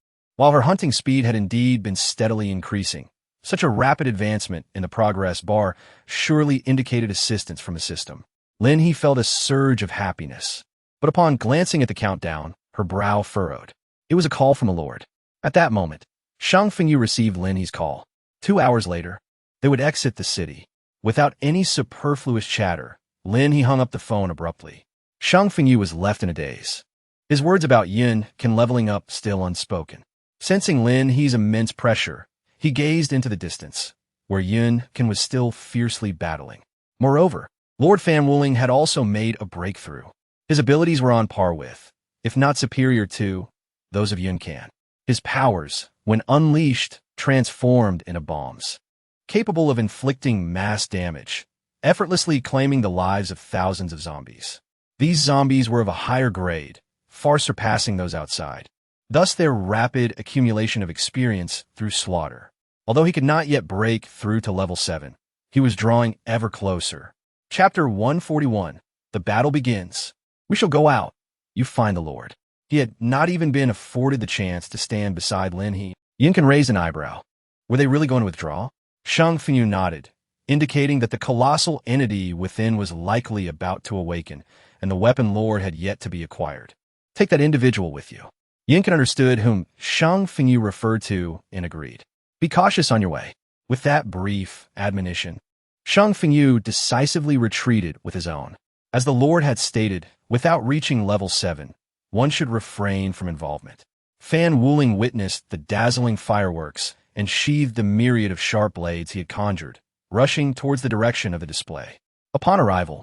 While her hunting speed had indeed been steadily increasing, such a rapid advancement in the progress bar surely indicated assistance from the system. Lin He felt a surge of happiness, but upon glancing at the countdown, her brow furrowed. It was a call from a lord. At that moment, Shang Fengyu received Lin He's call. 2 hours later, they would exit the city. Without any superfluous chatter, Lin He hung up the phone abruptly. Shang Fengyu was left in a daze. His words about Yun Can leveling up still unspoken. Sensing Lin He's immense pressure, he gazed into the distance, where Yun Can was still fiercely battling. Moreover, Lord Fan Wuling had also made a breakthrough. His abilities were on par with, if not superior to, those of Yun Can. His powers, when unleashed, transformed into bombs, capable of inflicting mass damage, effortlessly claiming the lives of thousands of zombies. These zombies were of a higher grade, far surpassing those outside. Thus their rapid accumulation of experience through slaughter. Although he could not yet break through to level 7, he was drawing ever closer. Chapter 141. The battle begins. We shall go out. You find the Lord. He had not even been afforded the chance to stand beside Lin He. Yin Can raised an eyebrow. Were they really going to withdraw? Shang Fengyu nodded, indicating that the colossal entity within was likely about to awaken, and the weapon lord had yet to be acquired. Take that individual with you. Yin Can understood whom Shang Fengyu referred to and agreed. Be cautious on your way. With that brief admonition, Shang Fengyu decisively retreated with his own. As the Lord had stated, without reaching level 7, one should refrain from involvement. Fan Wuling witnessed the dazzling fireworks and sheathed the myriad of sharp blades he had conjured, rushing towards the direction of the display. Upon arrival,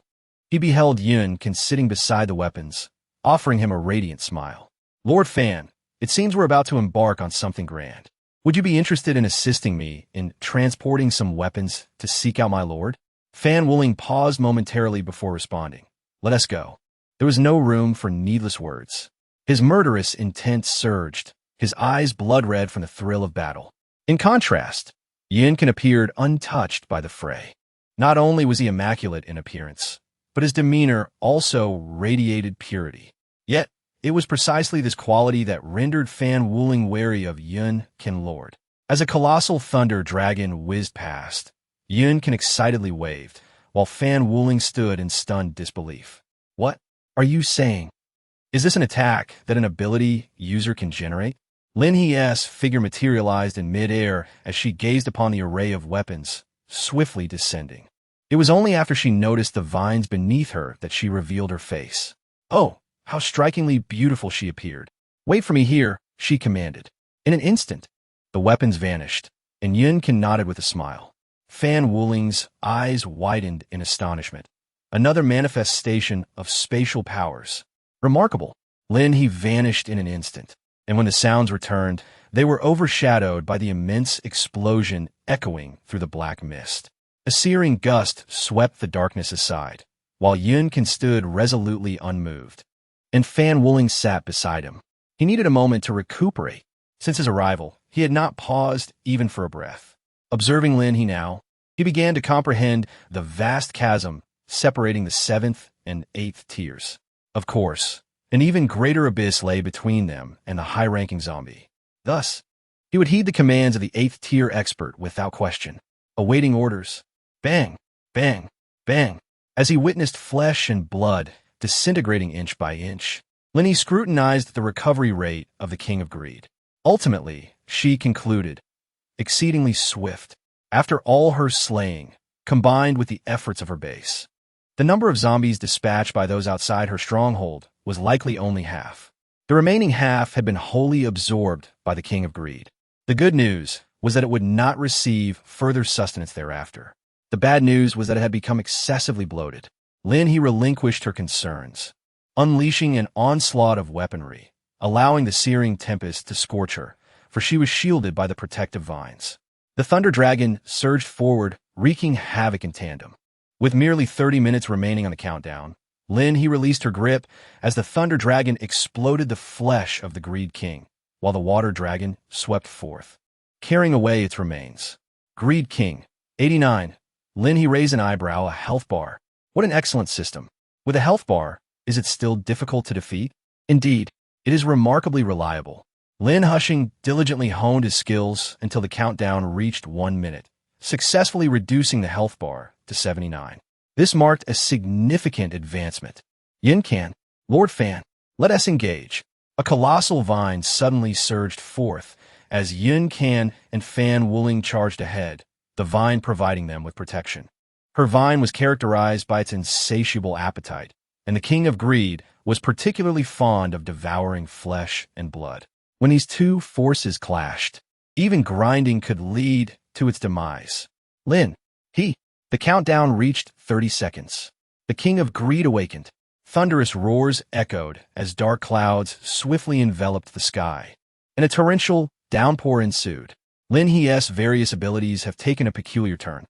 he beheld Yun Can sitting beside the weapons, offering him a radiant smile. Lord Fan, it seems we're about to embark on something grand. Would you be interested in assisting me in transporting some weapons to seek out my lord? Fan Wuling paused momentarily before responding. Let us go. There was no room for needless words. His murderous intent surged, his eyes blood-red from the thrill of battle. In contrast, Yin Can appeared untouched by the fray. Not only was he immaculate in appearance, but his demeanor also radiated purity. Yet, it was precisely this quality that rendered Fan Wuling wary of Yun Can Lord. As a colossal thunder dragon whizzed past, Yun Can excitedly waved, while Fan Wuling stood in stunned disbelief. What are you saying? Is this an attack that an ability user can generate? Lin He's figure materialized in mid-air as she gazed upon the array of weapons, swiftly descending. It was only after she noticed the vines beneath her that she revealed her face. Oh, how strikingly beautiful she appeared. Wait for me here, she commanded. In an instant, the weapons vanished, and Yun Can nodded with a smile. Fan Wuling's eyes widened in astonishment. Another manifestation of spatial powers. Remarkable. Lin He vanished in an instant, and when the sounds returned, they were overshadowed by the immense explosion echoing through the black mist. A searing gust swept the darkness aside, while Yun Can stood resolutely unmoved. And Fan Wuling sat beside him. He needed a moment to recuperate. Since his arrival, he had not paused even for a breath. Observing Lin He now, he began to comprehend the vast chasm separating the 7th and 8th tiers. Of course, an even greater abyss lay between them and the high-ranking zombie. Thus, he would heed the commands of the 8th tier expert without question, awaiting orders. Bang, bang, bang. As he witnessed flesh and blood disintegrating inch by inch, Lin He scrutinized the recovery rate of the King of Greed. Ultimately, she concluded, exceedingly swift. After all her slaying, combined with the efforts of her base, the number of zombies dispatched by those outside her stronghold was likely only half. The remaining half had been wholly absorbed by the King of Greed. The good news was that it would not receive further sustenance thereafter. The bad news was that it had become excessively bloated. Lin He relinquished her concerns, unleashing an onslaught of weaponry, allowing the searing tempest to scorch her, for she was shielded by the protective vines. The Thunder Dragon surged forward, wreaking havoc in tandem. With merely 30 minutes remaining on the countdown, Lin He released her grip as the Thunder Dragon exploded the flesh of the Greed King, while the Water Dragon swept forth, carrying away its remains. Greed King, 89. Lin He raised an eyebrow, a health bar. What an excellent system. With a health bar, is it still difficult to defeat? Indeed, it is remarkably reliable. Lin He diligently honed his skills until the countdown reached 1 minute, successfully reducing the health bar to 79. This marked a significant advancement. Yin Can, Lord Fan, let us engage. A colossal vine suddenly surged forth as Yin Can and Fan Wuling charged ahead, the vine providing them with protection. Her vine was characterized by its insatiable appetite, and the king of greed was particularly fond of devouring flesh and blood. When these two forces clashed, even grinding could lead to its demise. Lin He, the countdown reached 30 seconds. The king of greed awakened. Thunderous roars echoed as dark clouds swiftly enveloped the sky, and a torrential downpour ensued. Lin He's various abilities have taken a peculiar turn.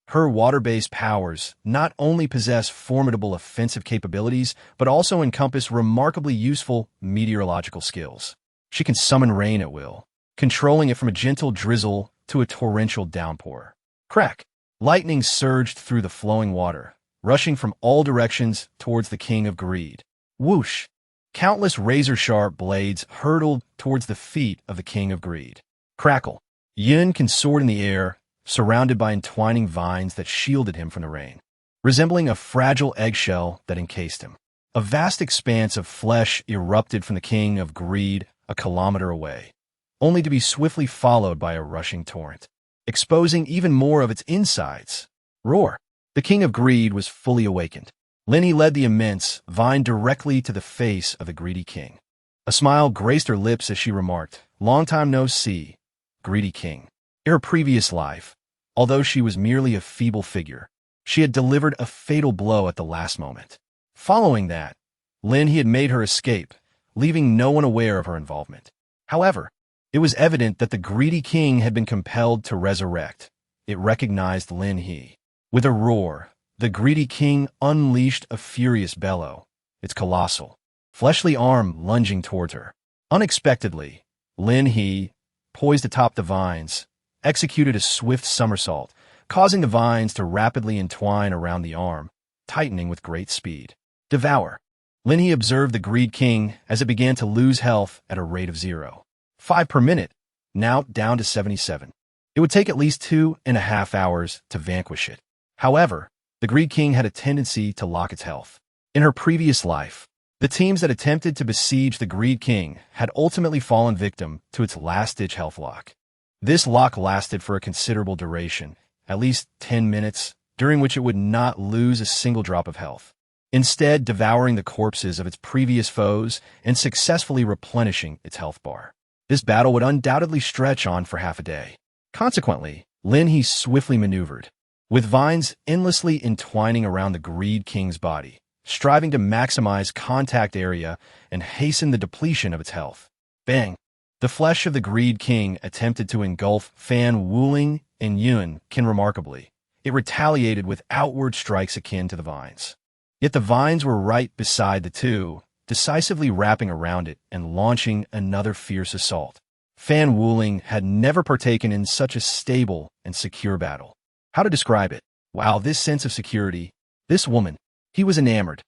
Her water-based powers not only possess formidable offensive capabilities, but also encompass remarkably useful meteorological skills. She can summon rain at will, controlling it from a gentle drizzle to a torrential downpour. Crack! Lightning surged through the flowing water, rushing from all directions towards the king of greed. Whoosh! Countless razor-sharp blades hurtled towards the feet of the king of greed. Crackle! Yun can soar in the air, surrounded by entwining vines that shielded him from the rain, resembling a fragile eggshell that encased him. A vast expanse of flesh erupted from the king of greed a kilometer away, only to be swiftly followed by a rushing torrent, exposing even more of its insides. Roar! The king of greed was fully awakened. Lin He led the immense vine directly to the face of the greedy king. A smile graced her lips as she remarked, "Long time no see, greedy king." In her previous life, although she was merely a feeble figure, she had delivered a fatal blow at the last moment. Following that, Lin He had made her escape, leaving no one aware of her involvement. However, it was evident that the greedy king had been compelled to resurrect. It recognized Lin He. With a roar, the greedy king unleashed a furious bellow, its colossal, fleshly arm lunging towards her. Unexpectedly, Lin He, poised atop the vines, executed a swift somersault, causing the vines to rapidly entwine around the arm, tightening with great speed. Devour! Lin He observed the greed king as it began to lose health at a rate of 0.5 per minute, now down to 77. It would take at least 2.5 hours to vanquish it. However, the greed king had a tendency to lock its health. In her previous life, the teams that attempted to besiege the greed king had ultimately fallen victim to its last-ditch health lock. This lock lasted for a considerable duration, at least 10 minutes, during which it would not lose a single drop of health, instead devouring the corpses of its previous foes and successfully replenishing its health bar. This battle would undoubtedly stretch on for half a day. Consequently, Lin He swiftly maneuvered, with vines endlessly entwining around the greed king's body, striving to maximize contact area and hasten the depletion of its health. Bang! The flesh of the greed king attempted to engulf Fan Wuling and Yun Qin remarkably. It retaliated with outward strikes akin to the vines. Yet the vines were right beside the two, decisively wrapping around it and launching another fierce assault. Fan Wuling had never partaken in such a stable and secure battle. How to describe it? Wow, this sense of security. This woman. He was enamored.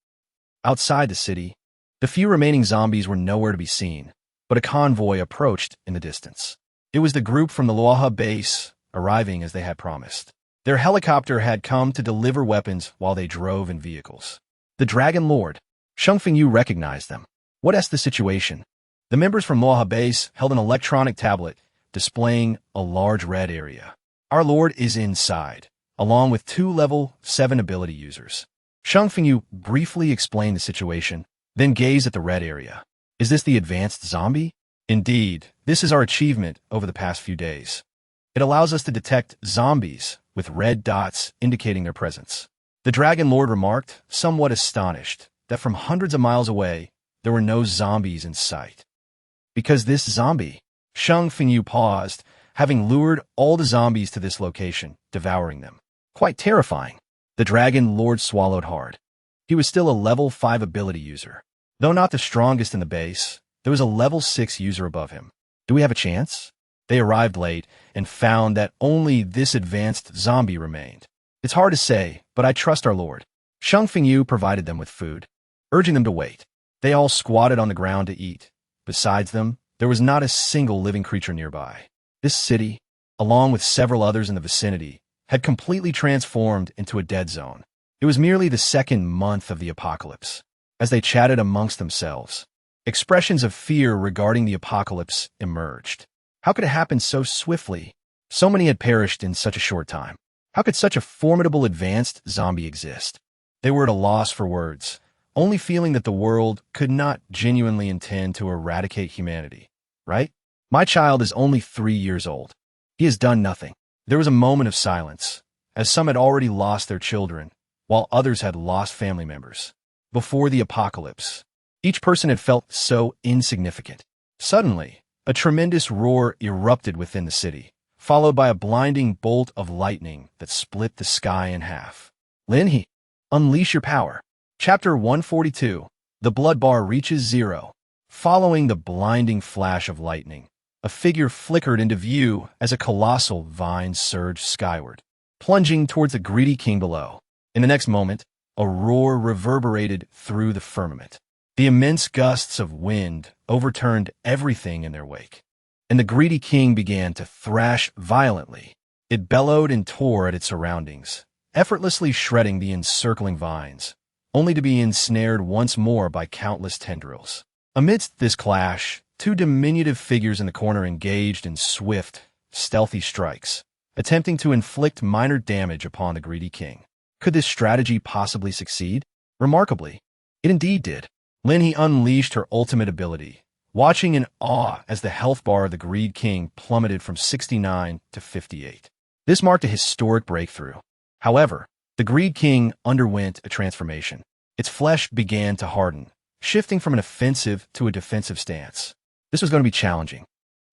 Outside the city, the few remaining zombies were nowhere to be seen, but a convoy approached in the distance. It was the group from the Lin He base, arriving as they had promised. Their helicopter had come to deliver weapons while they drove in vehicles. The Dragon Lord, Sheng Fengyu, recognized them. What's the situation? The members from Lin He base held an electronic tablet displaying a large red area. Our Lord is inside, along with 2 level 7 ability users. Sheng Fengyu briefly explained the situation, then gazed at the red area. Is this the advanced zombie? Indeed, this is our achievement over the past few days. It allows us to detect zombies with red dots indicating their presence. The Dragon Lord remarked, somewhat astonished, that from hundreds of miles away, there were no zombies in sight. Because this zombie, Sheng Fengyu paused, having lured all the zombies to this location, devouring them. Quite terrifying. The Dragon Lord swallowed hard. He was still a level 5 ability user. Though not the strongest in the base, there was a level 6 user above him. Do we have a chance? They arrived late and found that only this advanced zombie remained. It's hard to say, but I trust our Lord. Sheng Fengyu provided them with food, urging them to wait. They all squatted on the ground to eat. Besides them, There was not a single living creature nearby. This city, along with several others in the vicinity, had completely transformed into a dead zone. It was merely the second month of the apocalypse. As they chatted amongst themselves, expressions of fear regarding the apocalypse emerged. How could it happen so swiftly? So many had perished in such a short time. How could such a formidable advanced zombie exist? They were at a loss for words, only feeling that the world could not genuinely intend to eradicate humanity. Right? My child is only 3 years old. He has done nothing. There was a moment of silence, as some had already lost their children, while others had lost family members. Before the apocalypse, each person had felt so insignificant. Suddenly, a tremendous roar erupted within the city, followed by a blinding bolt of lightning that split the sky in half. Lin He, unleash your power. Chapter 142. The blood bar reaches zero. Following the blinding flash of lightning, a figure flickered into view as a colossal vine surged skyward, plunging towards the greedy king below. In the next moment, a roar reverberated through the firmament. The immense gusts of wind overturned everything in their wake, and the greedy king began to thrash violently. It bellowed and tore at its surroundings, effortlessly shredding the encircling vines, only to be ensnared once more by countless tendrils. Amidst this clash, two diminutive figures in the corner engaged in swift, stealthy strikes, attempting to inflict minor damage upon the greedy king. Could this strategy possibly succeed? Remarkably, it indeed did. Lin He unleashed her ultimate ability, watching in awe as the health bar of the greed king plummeted from 69 to 58. This marked a historic breakthrough. However, the greed king underwent a transformation. Its flesh began to harden, shifting from an offensive to a defensive stance. This was going to be challenging.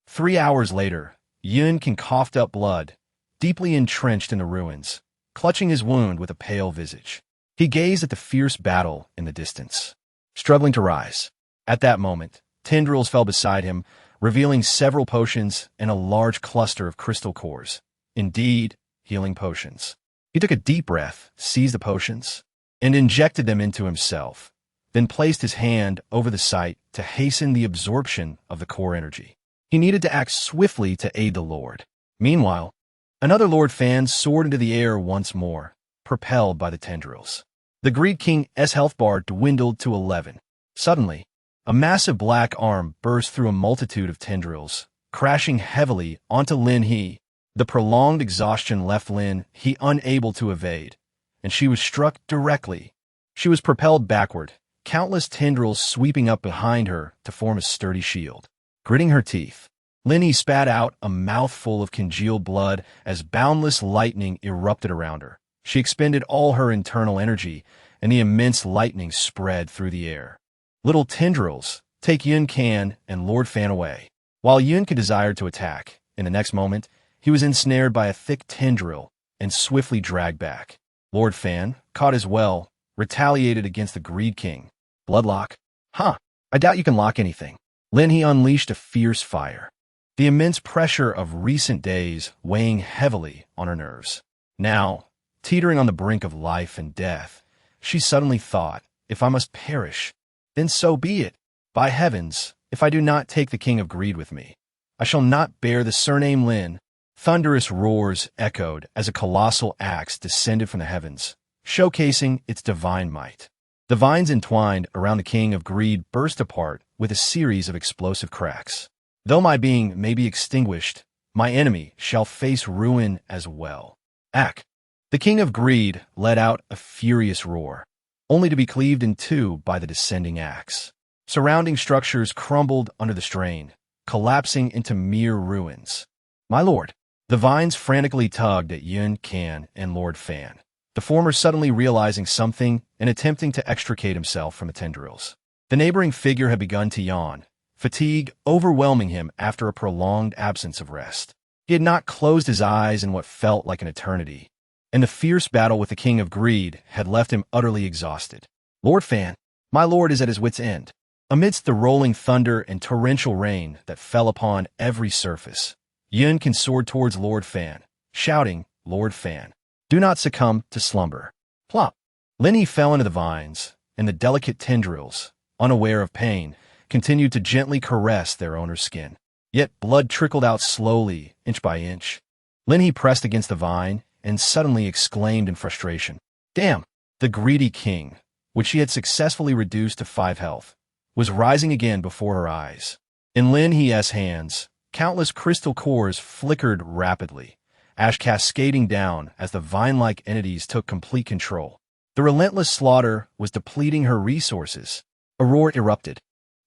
3 hours later, Yun King coughed up blood, deeply entrenched in the ruins, clutching his wound with a pale visage. He gazed at the fierce battle in the distance, struggling to rise. At that moment, tendrils fell beside him, revealing several potions and a large cluster of crystal cores. Indeed, healing potions. He took a deep breath, seized the potions, and injected them into himself, then placed his hand over the site to hasten the absorption of the core energy. He needed to act swiftly to aid the Lord. Meanwhile, another Lord fan soared into the air once more, propelled by the tendrils. The Greed King's health bar dwindled to 11. Suddenly, a massive black arm burst through a multitude of tendrils, crashing heavily onto Lin He. The prolonged exhaustion left Lin He unable to evade, and she was struck directly. She was propelled backward, countless tendrils sweeping up behind her to form a sturdy shield. Gritting her teeth, Lin He spat out a mouthful of congealed blood as boundless lightning erupted around her. She expended all her internal energy, and the immense lightning spread through the air. Little tendrils, take Yun Can and Lord Fan away. While Yun Can desired to attack, in the next moment, he was ensnared by a thick tendril and swiftly dragged back. Lord Fan, caught as well, retaliated against the Greed King. Bloodlock? Huh, I doubt you can lock anything. Lin He unleashed a fierce fire, the immense pressure of recent days weighing heavily on her nerves. Now, teetering on the brink of life and death, she suddenly thought, if I must perish, then so be it. By heavens, if I do not take the King of Greed with me, I shall not bear the surname Lin. Thunderous roars echoed as a colossal axe descended from the heavens, showcasing its divine might. The vines entwined around the King of Greed burst apart with a series of explosive cracks. Though my being may be extinguished, my enemy shall face ruin as well. Ack! The King of Greed let out a furious roar, only to be cleaved in two by the descending axe. Surrounding structures crumbled under the strain, collapsing into mere ruins. My lord! The vines frantically tugged at Yun Can and Lord Fan, the former suddenly realizing something and attempting to extricate himself from the tendrils. The neighboring figure had begun to yawn, fatigue overwhelming him after a prolonged absence of rest. He had not closed his eyes in what felt like an eternity, and the fierce battle with the King of Greed had left him utterly exhausted. Lord Fan, my lord is at his wit's end. Amidst the rolling thunder and torrential rain that fell upon every surface, Yun Can soared towards Lord Fan, shouting, Lord Fan, do not succumb to slumber. Plop! Lin He fell into the vines, and the delicate tendrils, unaware of pain, continued to gently caress their owner's skin. Yet blood trickled out slowly, inch by inch. Lin He pressed against the vine and suddenly exclaimed in frustration. Damn! The greedy king, which she had successfully reduced to 5 health, was rising again before her eyes. In Lin He's hands, countless crystal cores flickered rapidly, ash cascading down as the vine-like entities took complete control. The relentless slaughter was depleting her resources. A roar erupted.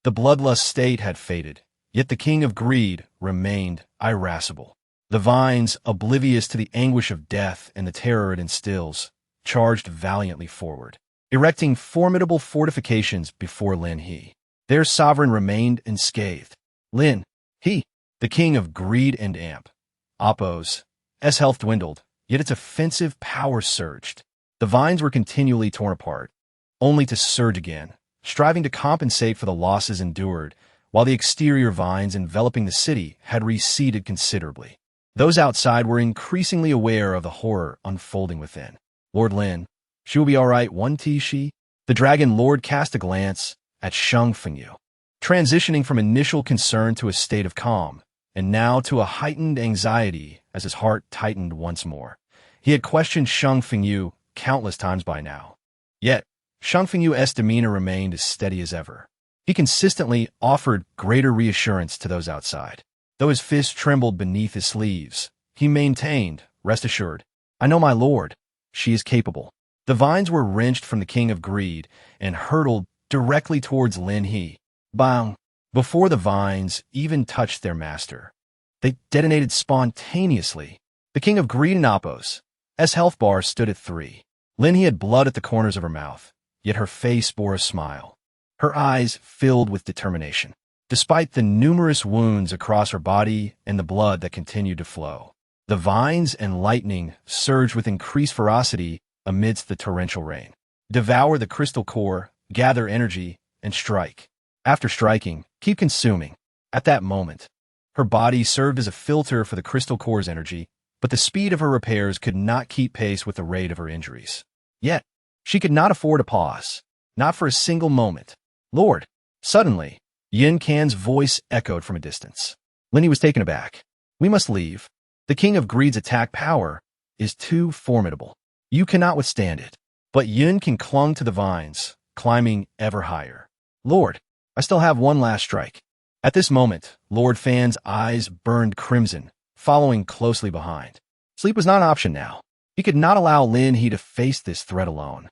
The bloodlust state had faded, yet the king of greed remained irascible. The vines, oblivious to the anguish of death and the terror it instills, charged valiantly forward, erecting formidable fortifications before Lin He. Their sovereign remained unscathed. Lin He, the king of greed and Appo's health dwindled, yet its offensive power surged. The vines were continually torn apart, only to surge again, striving to compensate for the losses endured, while the exterior vines enveloping the city had receded considerably. Those outside were increasingly aware of the horror unfolding within. Lord Lin, she will be all right, one she? The dragon lord cast a glance at Shang Fengyu, transitioning from initial concern to a state of calm, and now to a heightened anxiety as his heart tightened once more. He had questioned Shang Fengyu countless times by now. Yet, Shang Fengyu's demeanor remained as steady as ever. He consistently offered greater reassurance to those outside. Though his fists trembled beneath his sleeves, he maintained, rest assured, I know my lord. She is capable. The vines were wrenched from the king of greed and hurtled directly towards Lin He. Bang! Before the vines even touched their master, they detonated spontaneously. The king of greed and Appo's health bar stood at 3. Lin He had blood at the corners of her mouth, yet her face bore a smile. Her eyes filled with determination, despite the numerous wounds across her body and the blood that continued to flow. The vines and lightning surged with increased ferocity amidst the torrential rain. Devour the crystal core, gather energy, and strike. After striking, keep consuming. At that moment, her body served as a filter for the crystal core's energy, but the speed of her repairs could not keep pace with the rate of her injuries. Yet, she could not afford a pause, not for a single moment. Lord! Suddenly, Yin Can's voice echoed from a distance. Lin He was taken aback. We must leave. The king of greed's attack power is too formidable. You cannot withstand it. But Yin Can clung to the vines, climbing ever higher. Lord, I still have one last strike. At this moment, Lord Fan's eyes burned crimson, following closely behind. Sleep was not an option now. He could not allow Lin He to face this threat alone.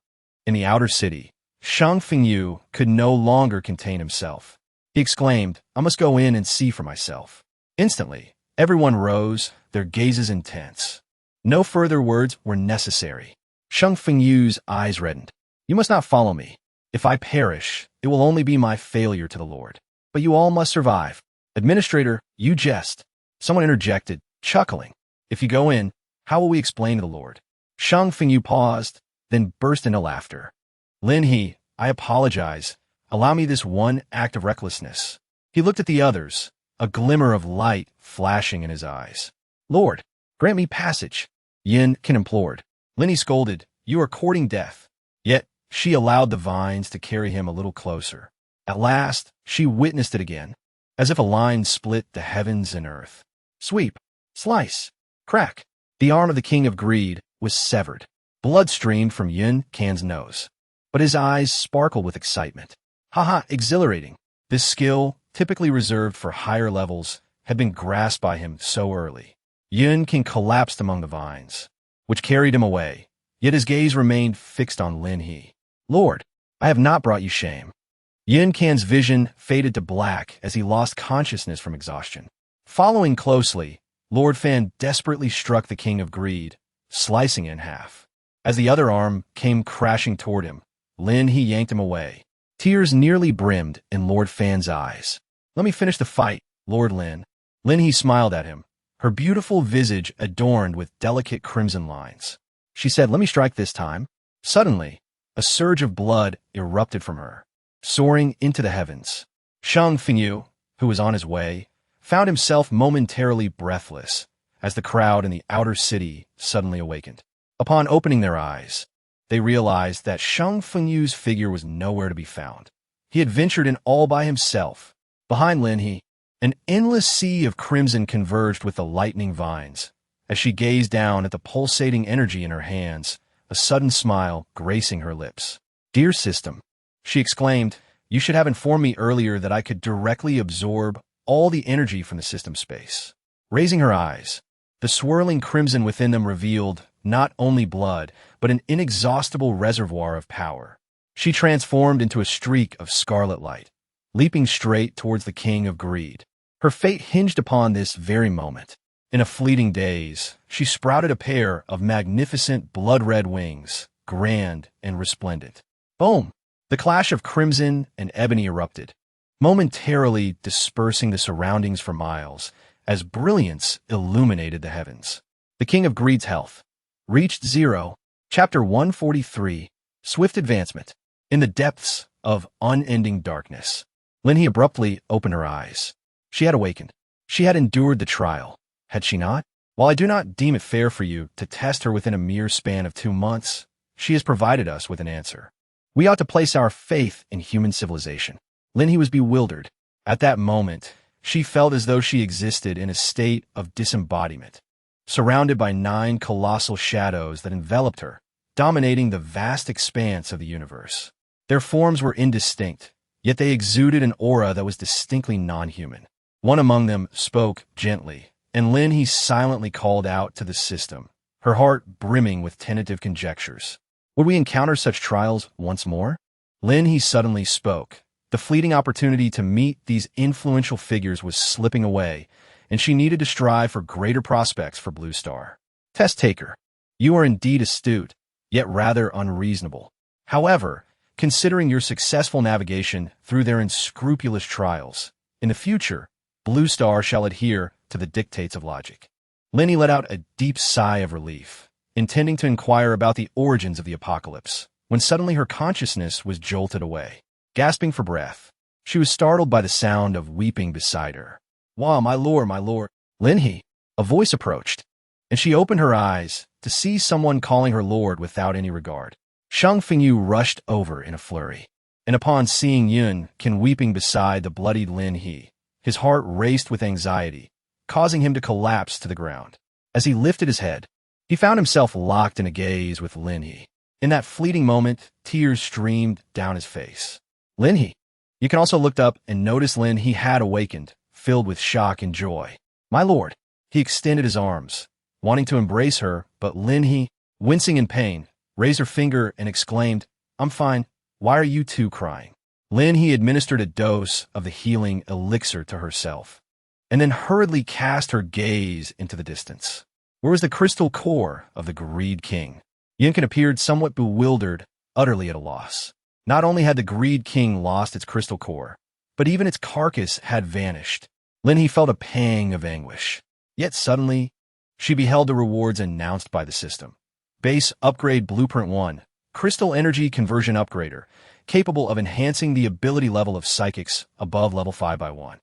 In the outer city, Shang Fengyu could no longer contain himself. He exclaimed, I must go in and see for myself. Instantly, everyone rose, their gazes intense. No further words were necessary. Shang Fengyu's eyes reddened. You must not follow me. If I perish, it will only be my failure to the Lord. But you all must survive. Administrator, you jest. Someone interjected, chuckling. If you go in, how will we explain to the Lord? Shang Fengyu paused, then burst into laughter. Lin He, I apologize. Allow me this one act of recklessness. He looked at the others, a glimmer of light flashing in his eyes. Lord, grant me passage. Yin Can implored. Lin He scolded, you are courting death. Yet, she allowed the vines to carry him a little closer. At last, she witnessed it again, as if a line split the heavens and earth. Sweep, slice, crack. The arm of the king of greed was severed. Blood streamed from Yin Can's nose, but his eyes sparkled with excitement. Haha, exhilarating. This skill, typically reserved for higher levels, had been grasped by him so early. Yin Can collapsed among the vines, which carried him away, yet his gaze remained fixed on Lin He. Lord, I have not brought you shame. Yin Can's vision faded to black as he lost consciousness from exhaustion. Following closely, Lord Fan desperately struck the king of greed, slicing it in half. As the other arm came crashing toward him, Lin He yanked him away. Tears nearly brimmed in Lord Fan's eyes. Let me finish the fight, Lord Lin. Lin He smiled at him, her beautiful visage adorned with delicate crimson lines. She said, let me strike this time. Suddenly, a surge of blood erupted from her, soaring into the heavens. Shang Fengyu, who was on his way, found himself momentarily breathless as the crowd in the outer city suddenly awakened. Upon opening their eyes, they realized that Shang Fengyu's figure was nowhere to be found. He had ventured in all by himself. Behind Lin He, an endless sea of crimson converged with the lightning vines. As she gazed down at the pulsating energy in her hands, a sudden smile gracing her lips. "Dear system," she exclaimed, "you should have informed me earlier that I could directly absorb all the energy from the system space." Raising her eyes, the swirling crimson within them revealed not only blood, but an inexhaustible reservoir of power. She transformed into a streak of scarlet light, leaping straight towards the king of greed. Her fate hinged upon this very moment. In a fleeting daze, she sprouted a pair of magnificent blood-red wings, grand and resplendent. Boom! The clash of crimson and ebony erupted, momentarily dispersing the surroundings for miles, as brilliance illuminated the heavens. The king of greed's health reached 0. Chapter 143, Swift Advancement. In the depths of unending darkness, Lin He abruptly opened her eyes. She had awakened. She had endured the trial, had she not? While I do not deem it fair for you to test her within a mere span of 2 months, she has provided us with an answer. We ought to place our faith in human civilization. Lin He was bewildered. At that moment, she felt as though she existed in a state of disembodiment, surrounded by 9 colossal shadows that enveloped her, dominating the vast expanse of the universe. Their forms were indistinct, yet they exuded an aura that was distinctly non-human. One among them spoke gently, and Lin He silently called out to the system, her heart brimming with tentative conjectures. Would we encounter such trials once more? Lin He suddenly spoke. The fleeting opportunity to meet these influential figures was slipping away, and she needed to strive for greater prospects for Blue Star. Test taker, you are indeed astute, yet rather unreasonable. However, considering your successful navigation through their unscrupulous trials, in the future, Blue Star shall adhere to the dictates of logic. Lin He let out a deep sigh of relief, intending to inquire about the origins of the apocalypse, when suddenly her consciousness was jolted away. Gasping for breath, she was startled by the sound of weeping beside her. "Wah, my lord, my lord." "Lin He," a voice approached, and she opened her eyes to see someone calling her lord without any regard. Shang Fengyu rushed over in a flurry, and upon seeing Yun Ken weeping beside the bloodied Lin He, his heart raced with anxiety, causing him to collapse to the ground. As he lifted his head, he found himself locked in a gaze with Lin He. In that fleeting moment, tears streamed down his face. Lin He. You can also look up and notice Lin He had awakened, filled with shock and joy. "My lord." He extended his arms, wanting to embrace her, but Lin He, wincing in pain, raised her finger and exclaimed, "I'm fine. Why are you two crying?" Lin He administered a dose of the healing elixir to herself, and then hurriedly cast her gaze into the distance. Where was the crystal core of the Greed King? Yunkin appeared somewhat bewildered, utterly at a loss. Not only had the Greed King lost its crystal core, but even its carcass had vanished. Lin He felt a pang of anguish. Yet suddenly, she beheld the rewards announced by the system. Base Upgrade Blueprint 1, Crystal Energy Conversion Upgrader, capable of enhancing the ability level of psychics above level 5 by 1.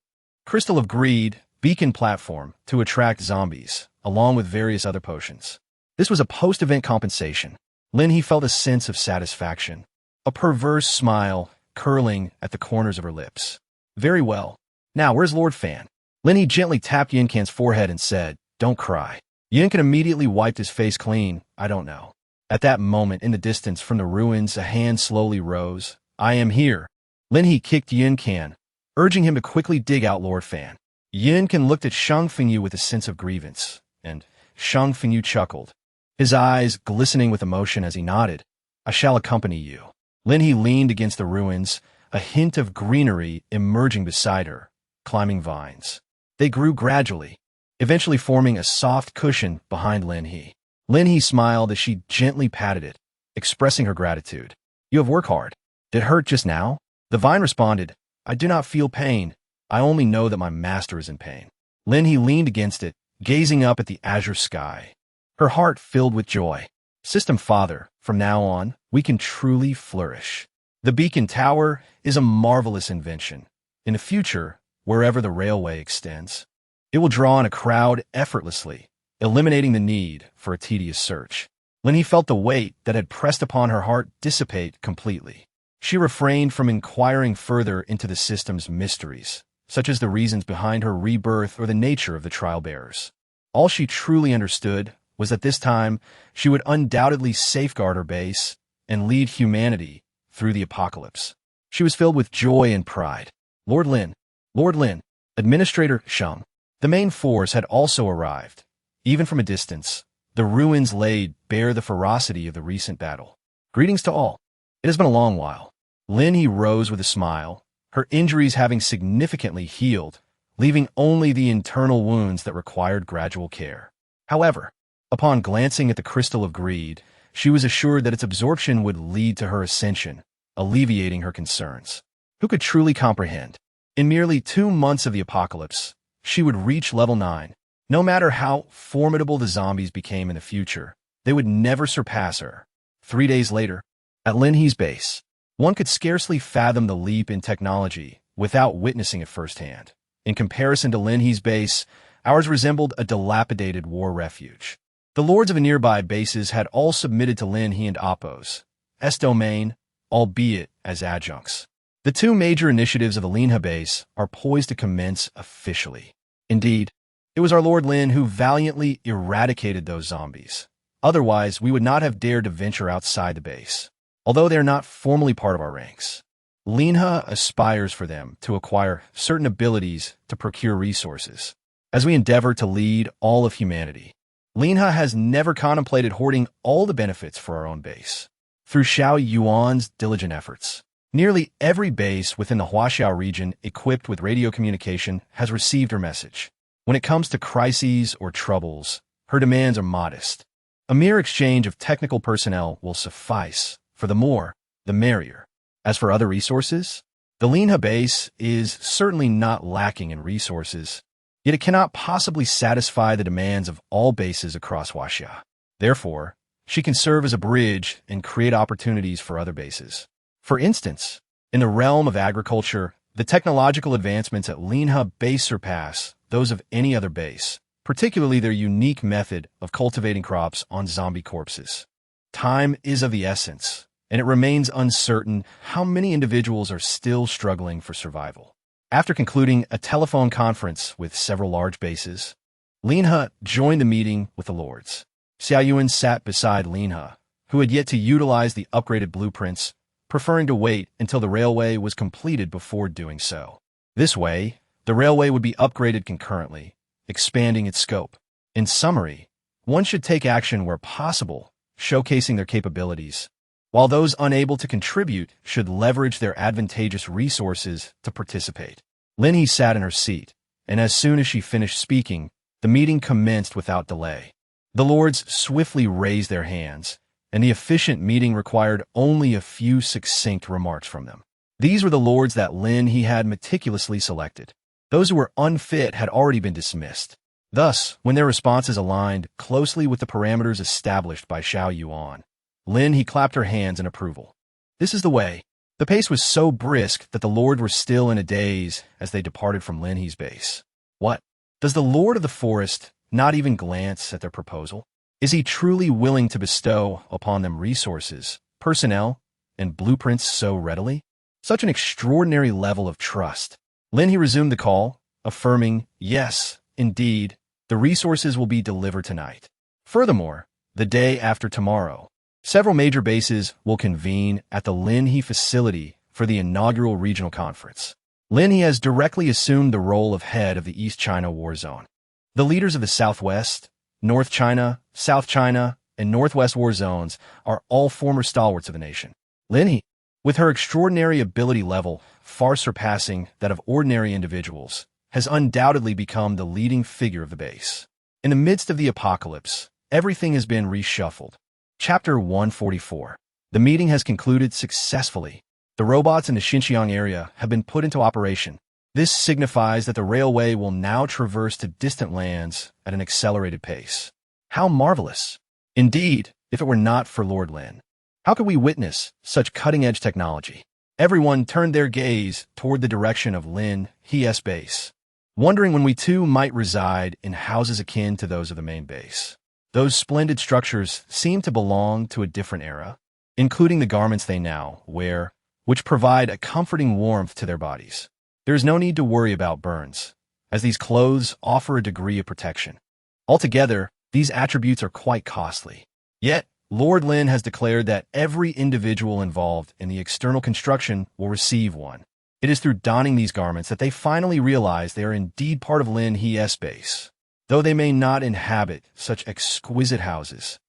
Crystal of Greed, Beacon Platform, to attract zombies, along with various other potions. This was a post-event compensation. Lin He felt a sense of satisfaction, a perverse smile curling at the corners of her lips. "Very well. Now, where's Lord Fan?" Lin He gently tapped Yunkan's forehead and said, "Don't cry." Yunkan immediately wiped his face clean. "I don't know." At that moment, in the distance from the ruins, a hand slowly rose. "I am here." Lin He kicked Yunkan, urging him to quickly dig out Lord Fan. Yunkan looked at Shang Fengyu with a sense of grievance, and Shang Fengyu chuckled, his eyes glistening with emotion as he nodded. "I shall accompany you." Lin He leaned against the ruins, a hint of greenery emerging beside her, climbing vines. They grew gradually, eventually forming a soft cushion behind Lin He. Lin He smiled as she gently patted it, expressing her gratitude. "You have worked hard. Did it hurt just now?" The vine responded, "I do not feel pain. I only know that my master is in pain." Lin He leaned against it, gazing up at the azure sky, her heart filled with joy. "System Father, from now on, we can truly flourish. The beacon tower is a marvelous invention. In the future, wherever the railway extends, it will draw in a crowd effortlessly, eliminating the need for a tedious search." Lin He felt the weight that had pressed upon her heart dissipate completely. She refrained from inquiring further into the system's mysteries, such as the reasons behind her rebirth or the nature of the trial bearers. All she truly understood was that this time she would undoubtedly safeguard her base and lead humanity through the apocalypse. She was filled with joy and pride. Lord Lin, Administrator Shang. The main force had also arrived. Even from a distance, the ruins laid bare the ferocity of the recent battle. Greetings to all. It has been a long while. Lin He rose with a smile, her injuries having significantly healed, leaving only the internal wounds that required gradual care. However, upon glancing at the Crystal of Greed, she was assured that its absorption would lead to her ascension, alleviating her concerns. Who could truly comprehend? In merely 2 months of the apocalypse, she would reach level 9. No matter how formidable the zombies became in the future, they would never surpass her. 3 days later, at Lin He's base, one could scarcely fathom the leap in technology without witnessing it firsthand. In comparison to Lin He's base, ours resembled a dilapidated war refuge. The lords of the nearby bases had all submitted to Lin He and Appo's domain, albeit as adjuncts. The 2 major initiatives of the Lin He base are poised to commence officially. Indeed, it was our Lord Lin who valiantly eradicated those zombies. Otherwise, we would not have dared to venture outside the base. Although they are not formally part of our ranks, Lin He aspires for them to acquire certain abilities to procure resources. As we endeavor to lead all of humanity, Lin He has never contemplated hoarding all the benefits for our own base. Through Xiao Yuan's diligent efforts, nearly every base within the Huaxiao region equipped with radio communication has received her message. When it comes to crises or troubles, her demands are modest. A mere exchange of technical personnel will suffice. For the more, the merrier. As for other resources, the Lin He base is certainly not lacking in resources, yet it cannot possibly satisfy the demands of all bases across Huaxia. Therefore, she can serve as a bridge and create opportunities for other bases. For instance, in the realm of agriculture, the technological advancements at Lin He base surpass those of any other base, particularly their unique method of cultivating crops on zombie corpses. Time is of the essence, and it remains uncertain how many individuals are still struggling for survival. After concluding a telephone conference with several large bases, Lin He joined the meeting with the lords. Xiao Yuan sat beside Lin He, who had yet to utilize the upgraded blueprints, preferring to wait until the railway was completed before doing so. This way, the railway would be upgraded concurrently, expanding its scope. In summary, one should take action where possible, showcasing their capabilities, while those unable to contribute should leverage their advantageous resources to participate. Lin He sat in her seat, and as soon as she finished speaking, the meeting commenced without delay. The lords swiftly raised their hands, and the efficient meeting required only a few succinct remarks from them. These were the lords that Lin He had meticulously selected. Those who were unfit had already been dismissed. Thus, when their responses aligned closely with the parameters established by Xiao Yuan, Lin He clapped her hands in approval. This is the way. The pace was so brisk that the lords were still in a daze as they departed from Lin He's base. What? Does the Lord of the Forest not even glance at their proposal? Is he truly willing to bestow upon them resources, personnel, and blueprints so readily? Such an extraordinary level of trust. Lin He resumed the call, affirming, yes, indeed, the resources will be delivered tonight. Furthermore, the day after tomorrow, several major bases will convene at the Lin He facility for the inaugural regional conference. Lin He has directly assumed the role of head of the East China War Zone. The leaders of the Southwest, North China, South China, and Northwest War Zones are all former stalwarts of the nation. Lin He, with her extraordinary ability level far surpassing that of ordinary individuals, has undoubtedly become the leading figure of the base. In the midst of the apocalypse, everything has been reshuffled. Chapter 144. The meeting has concluded successfully. The robots in the Xinjiang area have been put into operation. This signifies that the railway will now traverse to distant lands at an accelerated pace. How marvelous! Indeed, if it were not for Lord Lin, how could we witness such cutting-edge technology? Everyone turned their gaze toward the direction of Lin He's base, wondering when we too might reside in houses akin to those of the main base. Those splendid structures seem to belong to a different era, including the garments they now wear, which provide a comforting warmth to their bodies. There is no need to worry about burns, as these clothes offer a degree of protection. Altogether, these attributes are quite costly. Yet, Lord Lin has declared that every individual involved in the external construction will receive one. It is through donning these garments that they finally realize they are indeed part of Lin He's base. Though they may not inhabit such exquisite houses,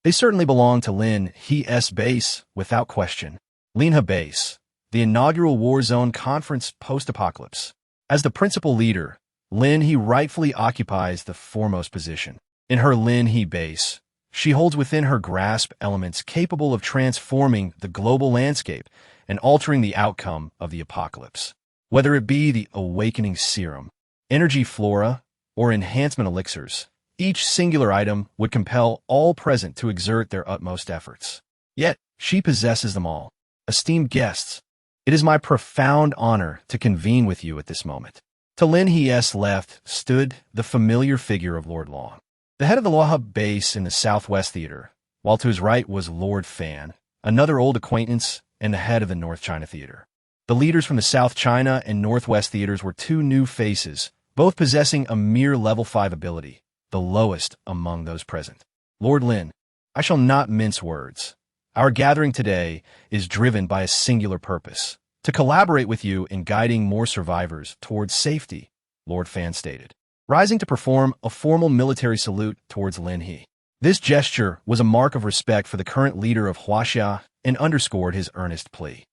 they certainly belong to Lin He's base without question. Lin He base, the inaugural war zone conference post-apocalypse. As the principal leader, Lin He rightfully occupies the foremost position. In her Lin He base, she holds within her grasp elements capable of transforming the global landscape and altering the outcome of the apocalypse. Whether it be the awakening serum, energy flora, or enhancement elixirs, each singular item would compel all present to exert their utmost efforts. Yet, she possesses them all. Esteemed guests, it is my profound honor to convene with you at this moment. To Lin He's left stood the familiar figure of Lord Long, the head of the Lin He base in the Southwest Theater, while to his right was Lord Fan, another old acquaintance and the head of the North China Theater. The leaders from the South China and Northwest Theaters were two new faces, both possessing a mere level 5 ability, the lowest among those present. Lord Lin, I shall not mince words. Our gathering today is driven by a singular purpose, to collaborate with you in guiding more survivors towards safety, Lord Fan stated, rising to perform a formal military salute towards Lin He. This gesture was a mark of respect for the current leader of Huaxia and underscored his earnest plea.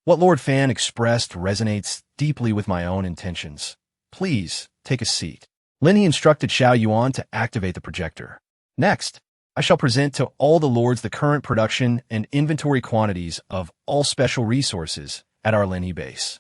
What Lord Fan expressed resonates deeply with my own intentions. Please, take a seat. Lin He instructed Xiao Yuan to activate the projector. Next, I shall present to all the lords the current production and inventory quantities of all special resources at our Lin He base.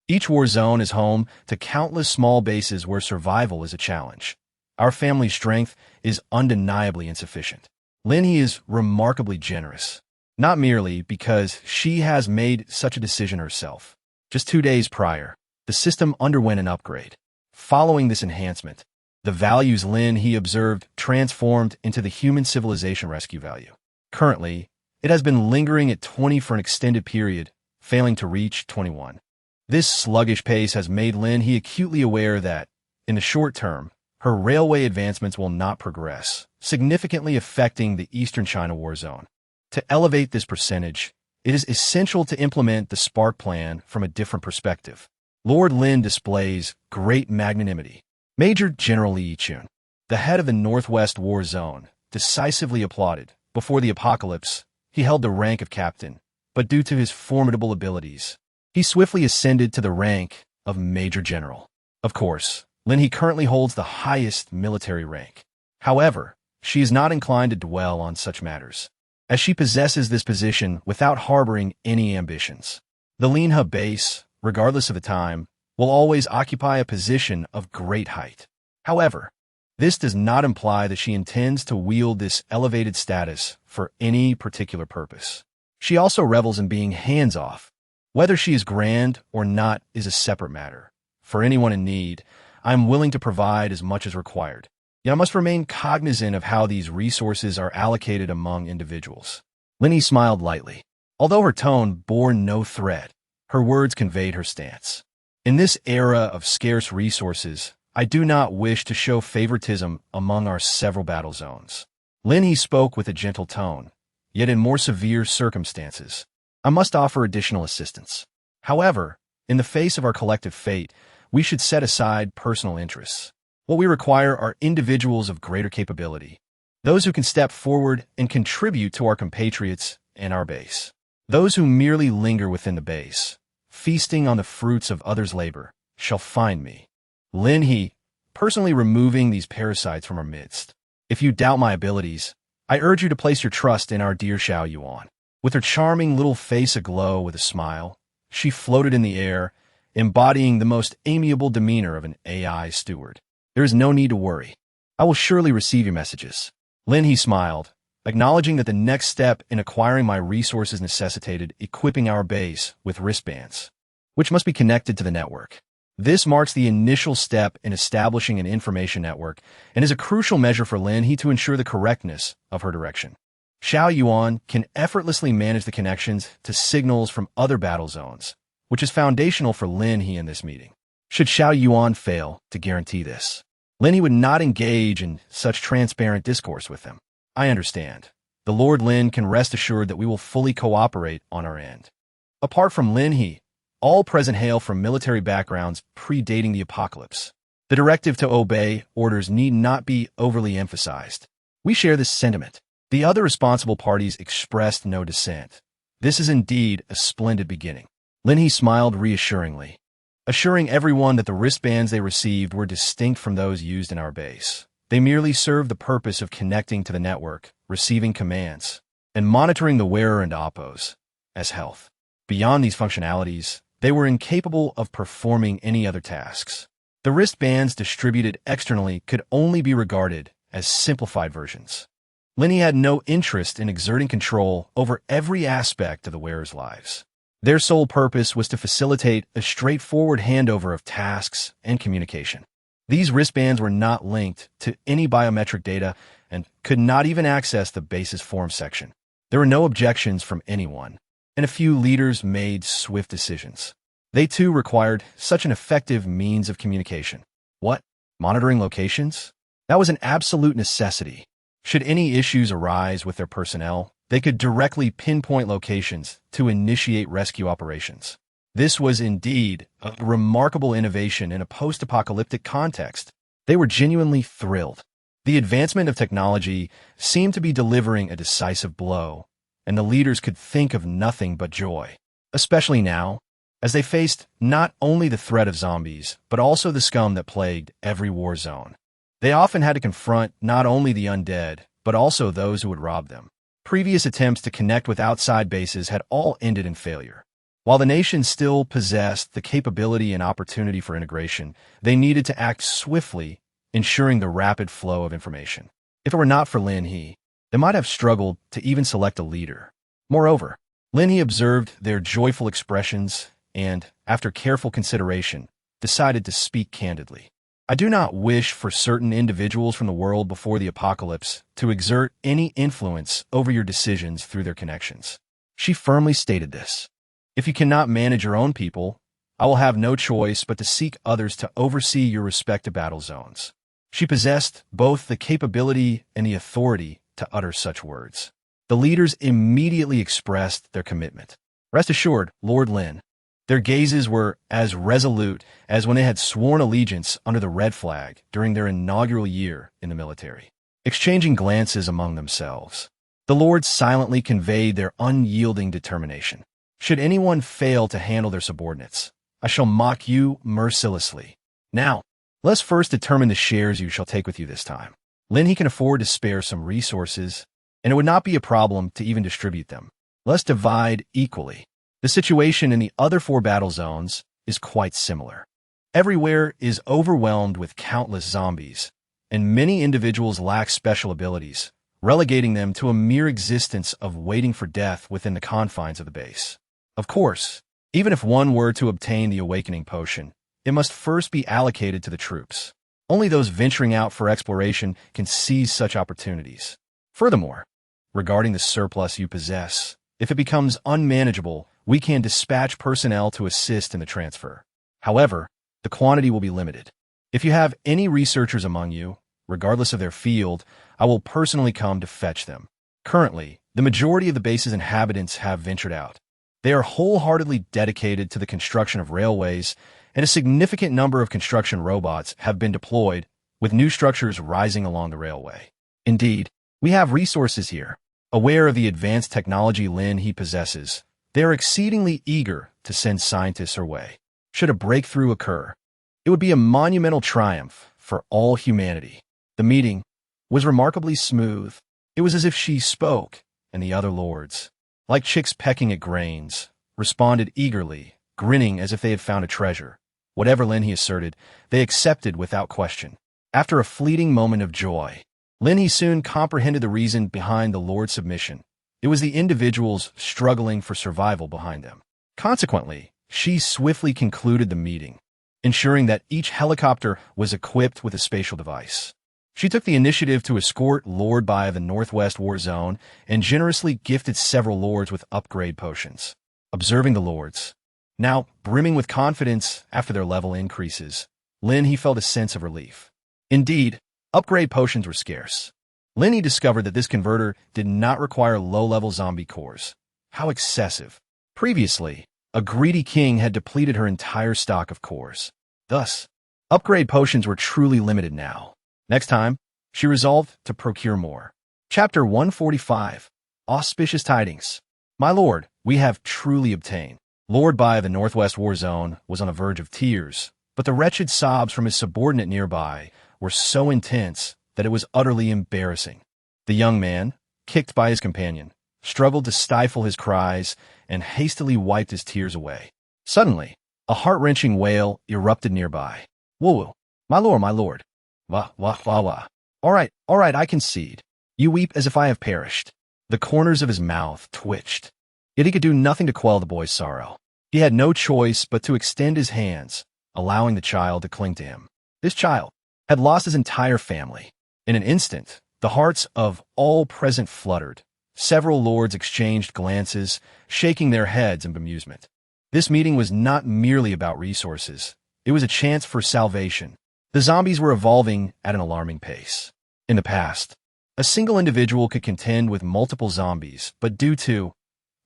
Each war zone is home to countless small bases where survival is a challenge. Our family's strength is undeniably insufficient. Lin He is remarkably generous, not merely because she has made such a decision herself. Just 2 days prior, the system underwent an upgrade. Following this enhancement, the values Lin He observed transformed into the human civilization rescue value. Currently, it has been lingering at 20 for an extended period, failing to reach 21. This sluggish pace has made Lin He acutely aware that, in the short term, her railway advancements will not progress, significantly affecting the Eastern China war zone. To elevate this percentage, it is essential to implement the Spark plan from a different perspective. Lord Lin displays great magnanimity. Major General Li Yichun, the head of the Northwest War Zone, decisively applauded. Before the apocalypse, he held the rank of captain, but due to his formidable abilities, he swiftly ascended to the rank of Major General. Of course, Lin He currently holds the highest military rank. However, she is not inclined to dwell on such matters, as she possesses this position without harboring any ambitions. The Lin He base, regardless of the time, will always occupy a position of great height. However, this does not imply that she intends to wield this elevated status for any particular purpose. She also revels in being hands-off. Whether she is grand or not is a separate matter. For anyone in need, I am willing to provide as much as required. Yet I must remain cognizant of how these resources are allocated among individuals. Lin He smiled lightly. Although her tone bore no threat, her words conveyed her stance. In this era of scarce resources, I do not wish to show favoritism among our several battle zones. Lin He spoke with a gentle tone, yet in more severe circumstances, I must offer additional assistance. However, in the face of our collective fate, we should set aside personal interests. What we require are individuals of greater capability, those who can step forward and contribute to our compatriots and our base. Those who merely linger within the base, feasting on the fruits of others' labor, shall find me, Lin He, personally removing these parasites from our midst. If you doubt my abilities, I urge you to place your trust in our dear Xiao Yuan. With her charming little face aglow with a smile, she floated in the air, embodying the most amiable demeanor of an AI steward. There is no need to worry. I will surely receive your messages. Lin He smiled, acknowledging that the next step in acquiring my resources necessitated equipping our base with wristbands, which must be connected to the network. This marks the initial step in establishing an information network and is a crucial measure for Lin He to ensure the correctness of her direction. Xiao Yuan can effortlessly manage the connections to signals from other battle zones, which is foundational for Lin He in this meeting. Should Xiao Yuan fail to guarantee this, Lin He would not engage in such transparent discourse with them. I understand. The Lord Lin can rest assured that we will fully cooperate on our end. Apart from Lin He, all present hail from military backgrounds predating the apocalypse. The directive to obey orders need not be overly emphasized. We share this sentiment. The other responsible parties expressed no dissent. This is indeed a splendid beginning. Lin He smiled reassuringly, assuring everyone that the wristbands they received were distinct from those used in our base. They merely served the purpose of connecting to the network, receiving commands, and monitoring the wearer and oppos as health. Beyond these functionalities, they were incapable of performing any other tasks. The wristbands distributed externally could only be regarded as simplified versions. Lin He had no interest in exerting control over every aspect of the wearer's lives. Their sole purpose was to facilitate a straightforward handover of tasks and communication. These wristbands were not linked to any biometric data and could not even access the base's form section. There were no objections from anyone, and a few leaders made swift decisions. They too required such an effective means of communication. What? Monitoring locations? That was an absolute necessity. Should any issues arise with their personnel, they could directly pinpoint locations to initiate rescue operations. This was indeed a remarkable innovation in a post-apocalyptic context. They were genuinely thrilled. The advancement of technology seemed to be delivering a decisive blow, and the leaders could think of nothing but joy, especially now, as they faced not only the threat of zombies, but also the scum that plagued every war zone. They often had to confront not only the undead, but also those who would rob them. Previous attempts to connect with outside bases had all ended in failure. While the nation still possessed the capability and opportunity for integration, they needed to act swiftly, ensuring the rapid flow of information. If it were not for Lin He, they might have struggled to even select a leader. Moreover, Lin He observed their joyful expressions and, after careful consideration, decided to speak candidly. I do not wish for certain individuals from the world before the apocalypse to exert any influence over your decisions through their connections. She firmly stated this. If you cannot manage your own people, I will have no choice but to seek others to oversee your respective battle zones. She possessed both the capability and the authority to utter such words. The leaders immediately expressed their commitment. Rest assured, Lord Lin, their gazes were as resolute as when they had sworn allegiance under the red flag during their inaugural year in the military. Exchanging glances among themselves, the lords silently conveyed their unyielding determination. Should anyone fail to handle their subordinates, I shall mock you mercilessly. Now, let's first determine the shares you shall take with you this time. Lin He can afford to spare some resources, and it would not be a problem to even distribute them. Let's divide equally. The situation in the other 4 battle zones is quite similar. Everywhere is overwhelmed with countless zombies, and many individuals lack special abilities, relegating them to a mere existence of waiting for death within the confines of the base. Of course, even if one were to obtain the awakening potion, it must first be allocated to the troops. Only those venturing out for exploration can seize such opportunities. Furthermore, regarding the surplus you possess, if it becomes unmanageable, we can dispatch personnel to assist in the transfer. However, the quantity will be limited. If you have any researchers among you, regardless of their field, I will personally come to fetch them. Currently, the majority of the base's inhabitants have ventured out. They are wholeheartedly dedicated to the construction of railways, and a significant number of construction robots have been deployed, with new structures rising along the railway. Indeed, we have resources here. Aware of the advanced technology Lin He possesses, they are exceedingly eager to send scientists her way. Should a breakthrough occur, it would be a monumental triumph for all humanity. The meeting was remarkably smooth. It was as if she spoke, and the other lords, like chicks pecking at grains, responded eagerly, grinning as if they had found a treasure. Whatever Lin He asserted, they accepted without question. After a fleeting moment of joy, Lin He soon comprehended the reason behind the Lord's submission. It was the individuals struggling for survival behind them. Consequently, she swiftly concluded the meeting, ensuring that each helicopter was equipped with a spatial device. She took the initiative to escort Lord Bai of the Northwest War Zone and generously gifted several lords with upgrade potions. Observing the lords, now brimming with confidence after their level increases, Lin He felt a sense of relief. Indeed, upgrade potions were scarce. Lin He discovered that this converter did not require low-level zombie cores. How excessive. Previously, a greedy king had depleted her entire stock of cores. Thus, upgrade potions were truly limited now. Next time, she resolved to procure more. Chapter 145. Auspicious Tidings. My lord, we have truly obtained. Lord Bai of the Northwest War Zone was on the verge of tears, but the wretched sobs from his subordinate nearby were so intense that it was utterly embarrassing. The young man, kicked by his companion, struggled to stifle his cries and hastily wiped his tears away. Suddenly, a heart-wrenching wail erupted nearby. Woo-woo, my lord. Wah, wah, wah, wah. All right, I concede. You weep as if I have perished. The corners of his mouth twitched. Yet he could do nothing to quell the boy's sorrow. He had no choice but to extend his hands, allowing the child to cling to him. This child had lost his entire family. In an instant, the hearts of all present fluttered. Several lords exchanged glances, shaking their heads in bemusement. This meeting was not merely about resources. It was a chance for salvation. The zombies were evolving at an alarming pace. In the past, a single individual could contend with multiple zombies, but due to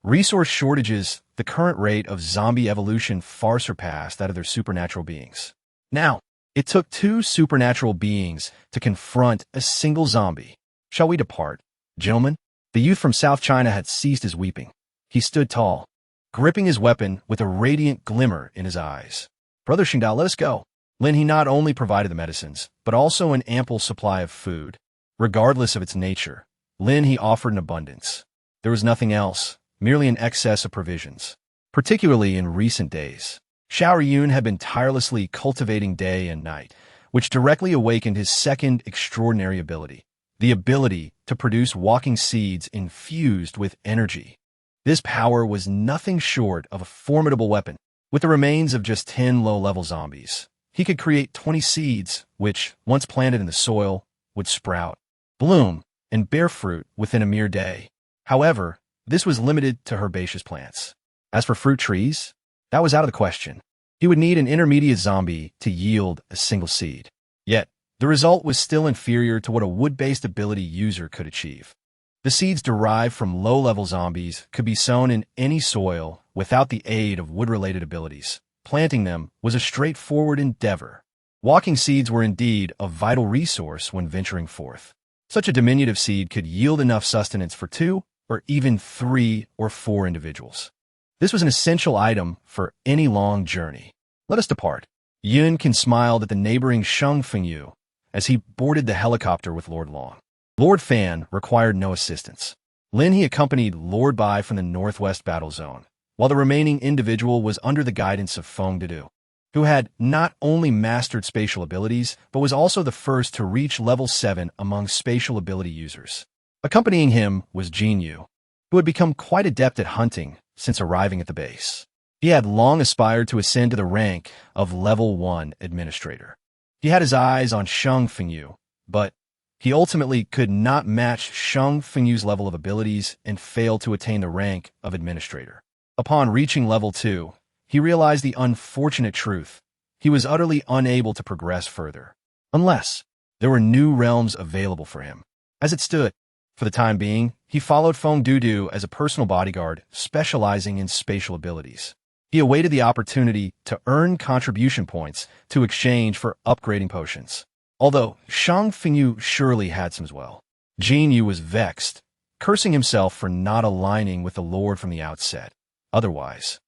resource shortages, the current rate of zombie evolution far surpassed that of their supernatural beings. Now, it took two supernatural beings to confront a single zombie. Shall we depart, gentlemen? The youth from South China had ceased his weeping. He stood tall, gripping his weapon with a radiant glimmer in his eyes. Brother Xingdao, let us go. Lin He not only provided the medicines, but also an ample supply of food. Regardless of its nature, Lin He offered an abundance. There was nothing else, merely an excess of provisions. Particularly in recent days, Xiao Yun had been tirelessly cultivating day and night, which directly awakened his second extraordinary ability, the ability to produce walking seeds infused with energy. This power was nothing short of a formidable weapon. With the remains of just 10 low-level zombies, he could create 20 seeds, which, once planted in the soil, would sprout, bloom, and bear fruit within a mere day. However, this was limited to herbaceous plants. As for fruit trees, that was out of the question. He would need an intermediate zombie to yield a single seed. Yet, the result was still inferior to what a wood-based ability user could achieve. The seeds derived from low-level zombies could be sown in any soil without the aid of wood-related abilities. Planting them was a straightforward endeavor. Walking seeds were indeed a vital resource when venturing forth. Such a diminutive seed could yield enough sustenance for 2 or even 3 or 4 individuals. This was an essential item for any long journey. Let us depart. Yun Qin smiled at the neighboring Sheng Fengyu as he boarded the helicopter with Lord Long. Lord Fan required no assistance. Lin He accompanied Lord Bai from the Northwest Battle Zone, while the remaining individual was under the guidance of Feng Dedu, who had not only mastered spatial abilities, but was also the first to reach level 7 among spatial ability users. Accompanying him was Jin Yu, who had become quite adept at hunting since arriving at the base. He had long aspired to ascend to the rank of level 1 administrator. He had his eyes on Sheng Fengyu, but he ultimately could not match Sheng Fengyu's level of abilities and failed to attain the rank of administrator. Upon reaching level 2, he realized the unfortunate truth. He was utterly unable to progress further, unless there were new realms available for him. As it stood, for the time being, he followed Feng Dudu as a personal bodyguard specializing in spatial abilities. He awaited the opportunity to earn contribution points to exchange for upgrading potions. Although Shang Fengyu surely had some as well. Jin Yu was vexed, cursing himself for not aligning with the Lord from the outset. Otherwise,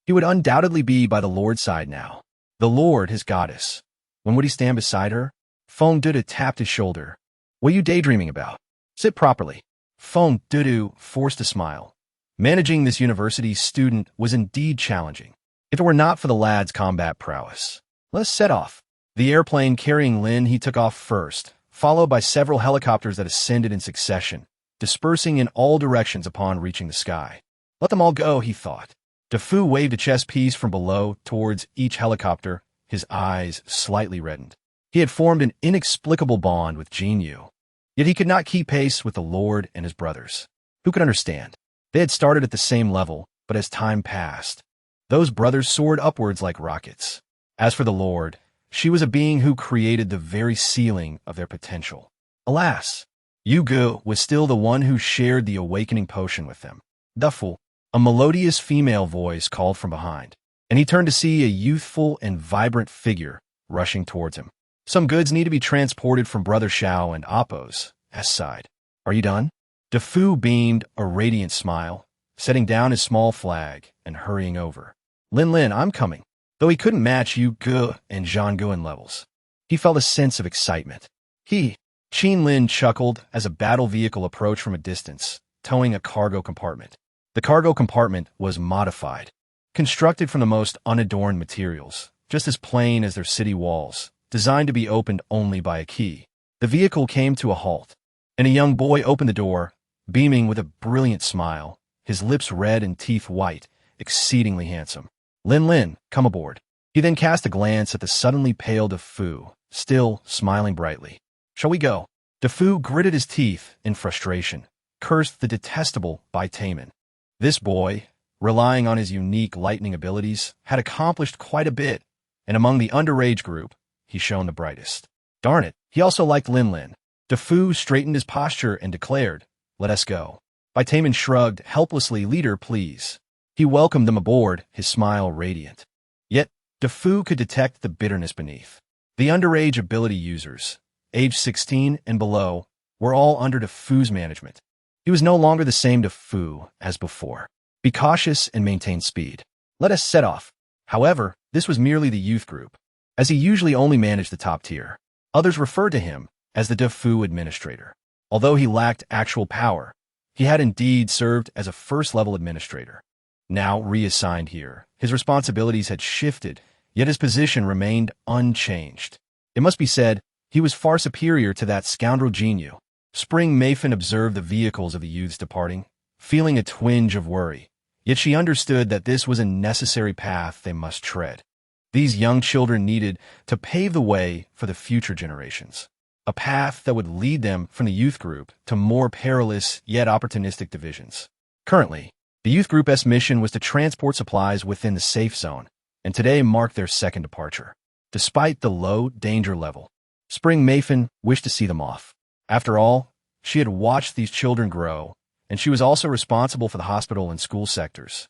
he would undoubtedly be by the Lord's side now. The Lord, his goddess. When would he stand beside her? Feng Dudu tapped his shoulder. What are you daydreaming about? Sit properly. Feng Dudu forced a smile. Managing this university student was indeed challenging, if it were not for the lad's combat prowess. Let us set off. The airplane carrying Lin He took off first, followed by several helicopters that ascended in succession, dispersing in all directions upon reaching the sky. Let them all go, he thought. DeFu waved a chess piece from below towards each helicopter, his eyes slightly reddened. He had formed an inexplicable bond with Jin Yu. Yet he could not keep pace with the Lord and his brothers. Who could understand? They had started at the same level, but as time passed, those brothers soared upwards like rockets. As for the Lord, she was a being who created the very ceiling of their potential. Alas, Yu Gu was still the one who shared the awakening potion with them. Duffel, a melodious female voice called from behind, and he turned to see a youthful and vibrant figure rushing towards him. Some goods need to be transported from Brother Xiao and Appo's. S sighed. Are you done? Defu beamed a radiant smile, setting down his small flag and hurrying over. Lin, I'm coming. Though he couldn't match Yu Gu and Zhang Gu in levels, he felt a sense of excitement. Qin Lin chuckled as a battle vehicle approached from a distance, towing a cargo compartment. The cargo compartment was modified, constructed from the most unadorned materials, just as plain as their city walls, designed to be opened only by a key. The vehicle came to a halt, and a young boy opened the door, beaming with a brilliant smile, his lips red and teeth white, exceedingly handsome. Lin, come aboard. He then cast a glance at the suddenly pale Defu, still smiling brightly. Shall we go? Defu gritted his teeth in frustration, cursed the detestable Bai Taman. This boy, relying on his unique lightning abilities, had accomplished quite a bit, and among the underage group, he shone the brightest. Darn it, he also liked Lin. Defu straightened his posture and declared, let us go. Bai Taman shrugged helplessly, leader, please. He welcomed them aboard, his smile radiant. Yet, Defu could detect the bitterness beneath. The underage ability users, age 16 and below, were all under Defu's management. He was no longer the same Defu as before. Be cautious and maintain speed. Let us set off. However, this was merely the youth group, as he usually only managed the top tier. Others referred to him as the Defu administrator. Although he lacked actual power, he had indeed served as a first-level administrator. Now reassigned here, his responsibilities had shifted, yet his position remained unchanged. It must be said, he was far superior to that scoundrel Jin Yu. Spring Mayfin observed the vehicles of the youths departing, feeling a twinge of worry, yet she understood that this was a necessary path they must tread. These young children needed to pave the way for the future generations, a path that would lead them from the youth group to more perilous yet opportunistic divisions. Currently, the youth group's mission was to transport supplies within the safe zone, and today marked their second departure. Despite the low danger level, Spring Mayfin wished to see them off. After all, she had watched these children grow, and she was also responsible for the hospital and school sectors.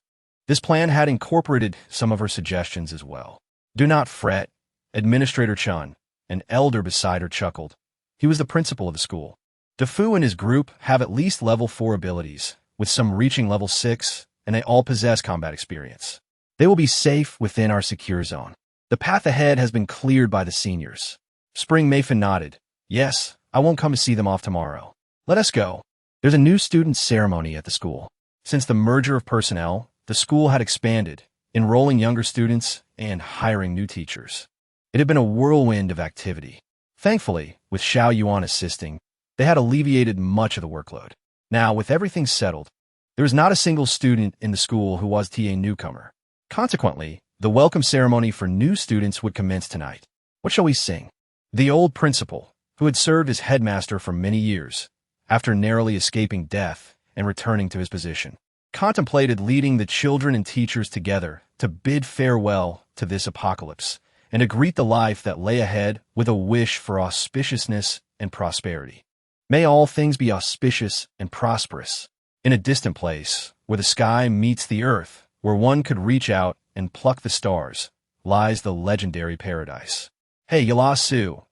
This plan had incorporated some of her suggestions as well. Do not fret, Administrator Chun, an elder beside her, chuckled. He was the principal of the school. Defu and his group have at least level 4 abilities, with some reaching level 6, and they all possess combat experience. They will be safe within our secure zone. The path ahead has been cleared by the seniors. Spring Mayfin nodded. Yes, I won't come to see them off tomorrow. Let us go. There's a new student ceremony at the school. Since the merger of personnel, the school had expanded, enrolling younger students and hiring new teachers. It had been a whirlwind of activity. Thankfully, with Xiao Yuan assisting, they had alleviated much of the workload. Now, with everything settled, there was not a single student in the school who was a newcomer. Consequently, the welcome ceremony for new students would commence tonight. What shall we sing? The old principal, who had served as headmaster for many years, after narrowly escaping death and returning to his position, contemplated leading the children and teachers together to bid farewell to this apocalypse and to greet the life that lay ahead with a wish for auspiciousness and prosperity. May all things be auspicious and prosperous. In a distant place, where the sky meets the earth, where one could reach out and pluck the stars, lies the legendary paradise. Hey, Yalasu,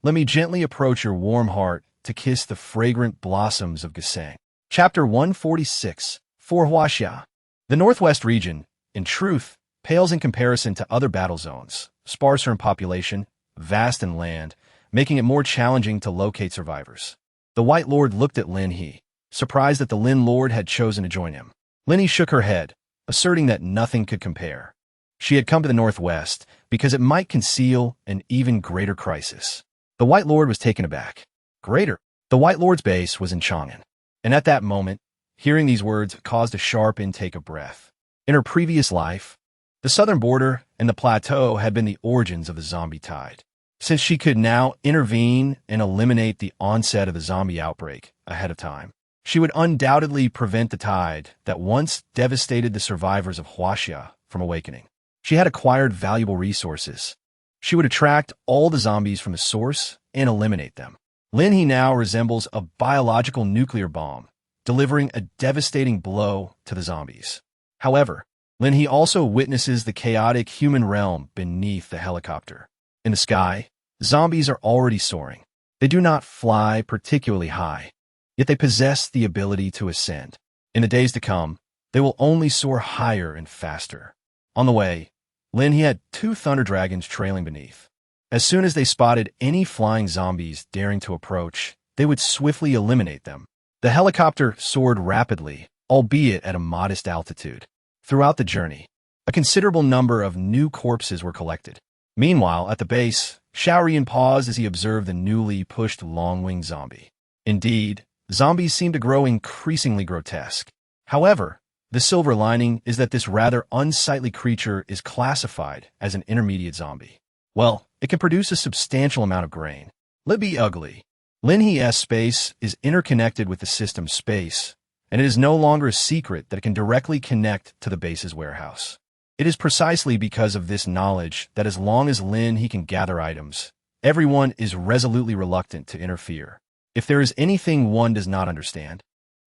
let me gently approach your warm heart to kiss the fragrant blossoms of Gesang. Chapter 146, For Huaxia. The Northwest region, in truth, pales in comparison to other battle zones, sparser in population, vast in land, making it more challenging to locate survivors. The White Lord looked at Lin He, surprised that the Lin Lord had chosen to join him. Lin He shook her head, asserting that nothing could compare. She had come to the Northwest because it might conceal an even greater crisis. The White Lord was taken aback. Greater? The White Lord's base was in Chang'an, and at that moment, hearing these words caused a sharp intake of breath. In her previous life, the southern border and the plateau had been the origins of the zombie tide. since she could now intervene and eliminate the onset of the zombie outbreak ahead of time. She would undoubtedly prevent the tide that once devastated the survivors of Huaxia from awakening. She had acquired valuable resources. She would attract all the zombies from the source and eliminate them. Lin He now resembles a biological nuclear bomb, delivering a devastating blow to the zombies. However, Lin He also witnesses the chaotic human realm beneath the helicopter. In the sky, zombies are already soaring. They do not fly particularly high, yet they possess the ability to ascend. In the days to come, they will only soar higher and faster. On the way, Lin He had 2 thunder dragons trailing beneath. As soon as they spotted any flying zombies daring to approach, they would swiftly eliminate them. The helicopter soared rapidly, albeit at a modest altitude. Throughout the journey, a considerable number of new corpses were collected. Meanwhile, at the base, Xiaorian paused as he observed the newly pushed long-winged zombie. Indeed, zombies seem to grow increasingly grotesque. However, the silver lining is that this rather unsightly creature is classified as an intermediate zombie. Well, it can produce a substantial amount of grain. Let be ugly. Lin He's space is interconnected with the system's space, and it is no longer a secret that it can directly connect to the base's warehouse. It is precisely because of this knowledge that as long as Lin He can gather items, everyone is resolutely reluctant to interfere. If there is anything one does not understand,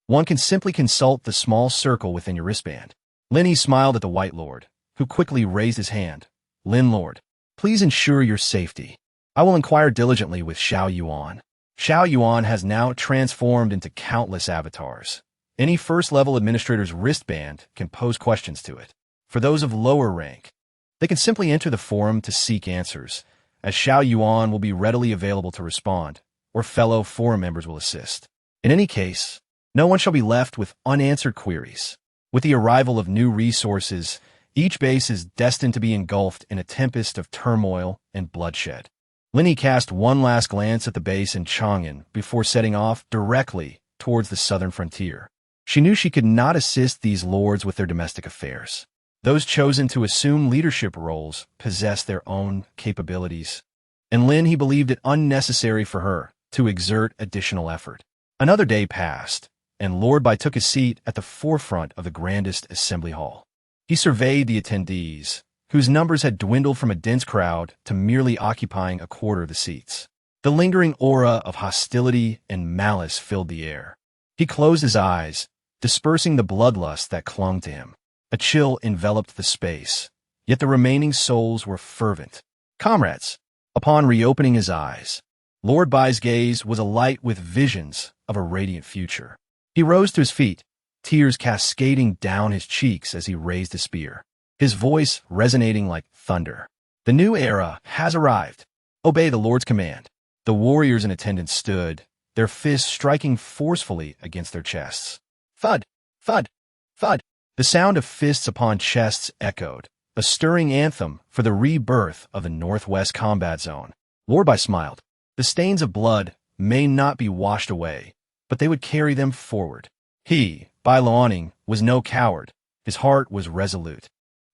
one can simply consult the small circle within your wristband. Lin He smiled at the White Lord, who quickly raised his hand. Lin Lord, please ensure your safety. I will inquire diligently with Xiao Yuan. Xiao Yuan has now transformed into countless avatars. Any first-level administrator's wristband can pose questions to it. For those of lower rank, they can simply enter the forum to seek answers, as Xiao Yuan will be readily available to respond, or fellow forum members will assist. In any case, no one shall be left with unanswered queries. With the arrival of new resources, each base is destined to be engulfed in a tempest of turmoil and bloodshed. Lin He cast one last glance at the base in Chang'an before setting off directly towards the southern frontier. She knew she could not assist these lords with their domestic affairs. Those chosen to assume leadership roles possess their own capabilities, and Lin He believed it unnecessary for her to exert additional effort. Another day passed, and Lord Bai took his seat at the forefront of the grandest assembly hall. He surveyed the attendees, whose numbers had dwindled from a dense crowd to merely occupying a quarter of the seats. The lingering aura of hostility and malice filled the air. He closed his eyes, dispersing the bloodlust that clung to him. A chill enveloped the space, yet the remaining souls were fervent. Comrades, upon reopening his eyes, Lord Bai's gaze was alight with visions of a radiant future. He rose to his feet, tears cascading down his cheeks as he raised his spear, his voice resonating like thunder. The new era has arrived. Obey the Lord's command. The warriors in attendance stood, their fists striking forcefully against their chests. Thud, thud, thud. The sound of fists upon chests echoed, a stirring anthem for the rebirth of the Northwest Combat Zone. Lord Bai smiled. The stains of blood may not be washed away, but they would carry them forward. He, Bai Luoning, was no coward. His heart was resolute,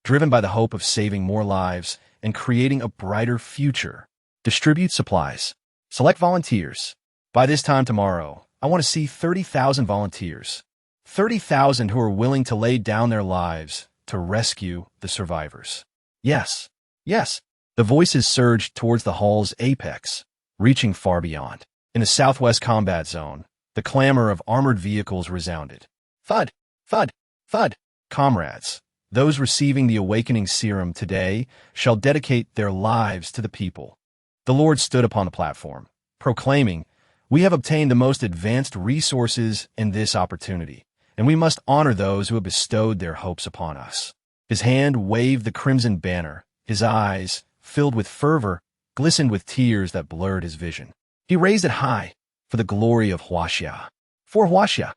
driven by the hope of saving more lives and creating a brighter future. Distribute supplies. Select volunteers. By this time tomorrow, I want to see 30,000 volunteers. 30,000 who are willing to lay down their lives to rescue the survivors. Yes, yes. The voices surged towards the hall's apex, reaching far beyond. In the Southwest Combat Zone, the clamor of armored vehicles resounded. Thud, thud, thud. Comrades, those receiving the awakening serum today shall dedicate their lives to the people. The Lord stood upon the platform, proclaiming, "We have obtained the most advanced resources in this opportunity, and we must honor those who have bestowed their hopes upon us." His hand waved the crimson banner. His eyes, filled with fervor, glistened with tears that blurred his vision. He raised it high, for the glory of Huaxia. For Huaxia.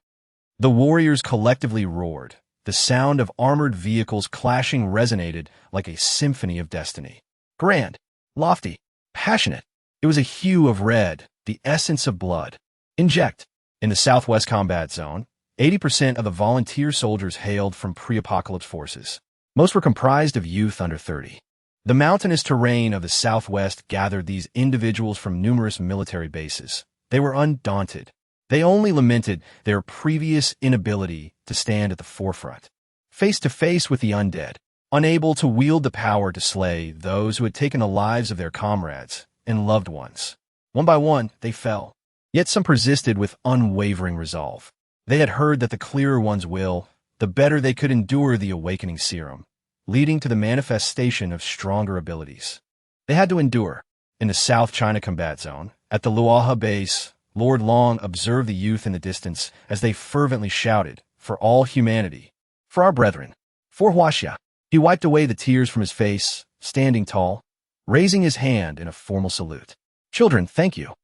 The warriors collectively roared. The sound of armored vehicles clashing resonated like a symphony of destiny. Grand, lofty, passionate. It was a hue of red, the essence of blood. Inject. In the Southwest Combat Zone, 80% of the volunteer soldiers hailed from pre-apocalypse forces. Most were comprised of youth under 30. The mountainous terrain of the southwest gathered these individuals from numerous military bases. They were undaunted. They only lamented their previous inability to stand at the forefront, face to face with the undead, unable to wield the power to slay those who had taken the lives of their comrades and loved ones. One by one, they fell. Yet some persisted with unwavering resolve. They had heard that the clearer one's will, the better they could endure the awakening serum, leading to the manifestation of stronger abilities. They had to endure. In the South China Combat Zone, at the Luaha base, Lord Long observed the youth in the distance as they fervently shouted, "For all humanity! For our brethren! For Huaxia!" He wiped away the tears from his face, standing tall, raising his hand in a formal salute. "Children, thank you."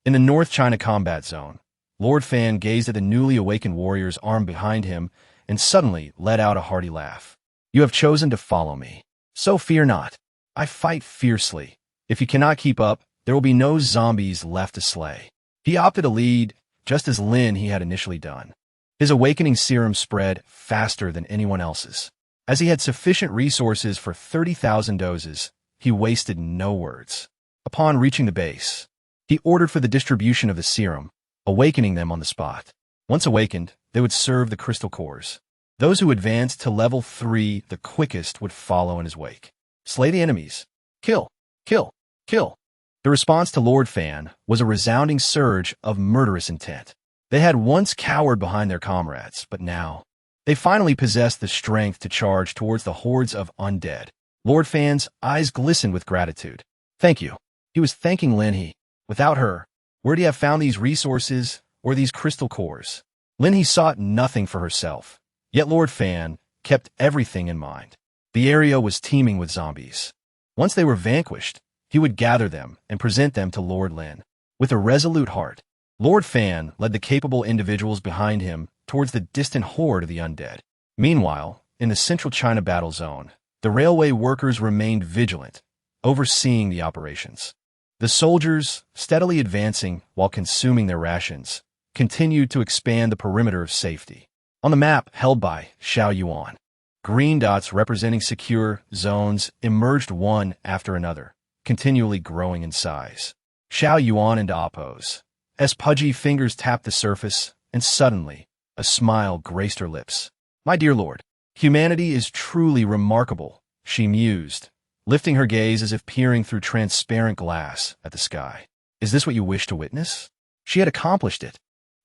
In the North China Combat Zone, Lord Fan gazed at the newly awakened warriors armed behind him and suddenly let out a hearty laugh. "You have chosen to follow me. So fear not. I fight fiercely. If you cannot keep up, there will be no zombies left to slay." He opted to lead, just as Lin He had initially done. His awakening serum spread faster than anyone else's. As he had sufficient resources for 30,000 doses, he wasted no words. Upon reaching the base, he ordered for the distribution of the serum, awakening them on the spot. Once awakened, they would serve the crystal cores. Those who advanced to level 3 the quickest would follow in his wake. Slay the enemies. Kill, kill, kill. The response to Lord Fan was a resounding surge of murderous intent. They had once cowered behind their comrades, but now they finally possessed the strength to charge towards the hordes of undead. Lord Fan's eyes glistened with gratitude. "Thank you." He was thanking Lin He. Without her, where'd he have found these resources or these crystal cores? Lin He sought nothing for herself, yet Lord Fan kept everything in mind. The area was teeming with zombies. Once they were vanquished, he would gather them and present them to Lord Lin. With a resolute heart, Lord Fan led the capable individuals behind him towards the distant horde of the undead. Meanwhile, in the central China battle zone, the railway workers remained vigilant, overseeing the operations. The soldiers, steadily advancing while consuming their rations, continued to expand the perimeter of safety. On the map held by Xiao Yuan, green dots representing secure zones emerged one after another, continually growing in size. Xiao Yuan into oppose. As pudgy fingers tapped the surface, and suddenly, a smile graced her lips. "My dear lord, humanity is truly remarkable," she mused, lifting her gaze as if peering through transparent glass at the sky. "Is this what you wish to witness?" She had accomplished it.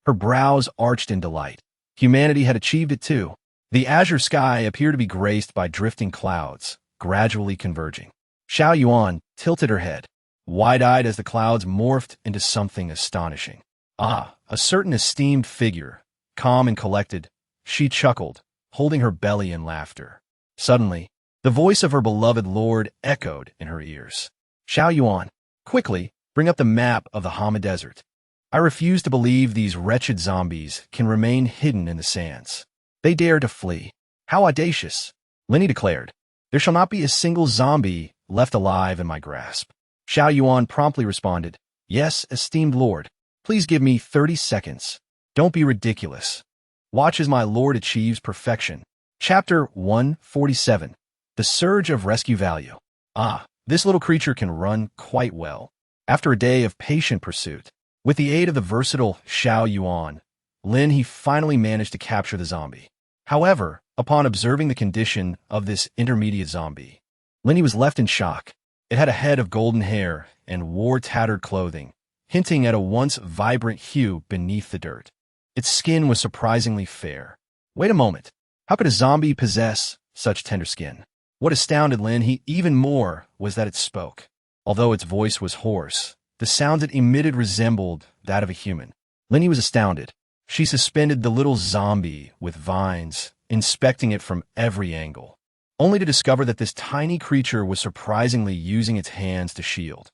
Her brows arched in delight. Humanity had achieved it too. The azure sky appeared to be graced by drifting clouds, gradually converging. Xiao Yuan tilted her head, wide-eyed as the clouds morphed into something astonishing. "Ah, a certain esteemed figure, calm and collected," she chuckled, holding her belly in laughter. Suddenly, the voice of her beloved lord echoed in her ears. "Xiao Yuan, quickly, bring up the map of the Hama Desert. I refuse to believe these wretched zombies can remain hidden in the sands. They dare to flee. How audacious!" Lin He declared. "There shall not be a single zombie left alive in my grasp." Xiao Yuan promptly responded, "Yes, esteemed lord. Please give me 30 seconds. Don't be ridiculous. Watch as my lord achieves perfection." Chapter 147. The Surge of Rescue Value. Ah, this little creature can run quite well. After a day of patient pursuit, with the aid of the versatile Xiao Yuan, Lin He finally managed to capture the zombie. However, upon observing the condition of this intermediate zombie, Lin He was left in shock. It had a head of golden hair and wore tattered clothing, hinting at a once vibrant hue beneath the dirt. Its skin was surprisingly fair. Wait a moment. How could a zombie possess such tender skin? What astounded Lin He even more was that it spoke. Although its voice was hoarse, the sounds it emitted resembled that of a human. Lin He was astounded. She suspended the little zombie with vines, inspecting it from every angle, only to discover that this tiny creature was surprisingly using its hands to shield.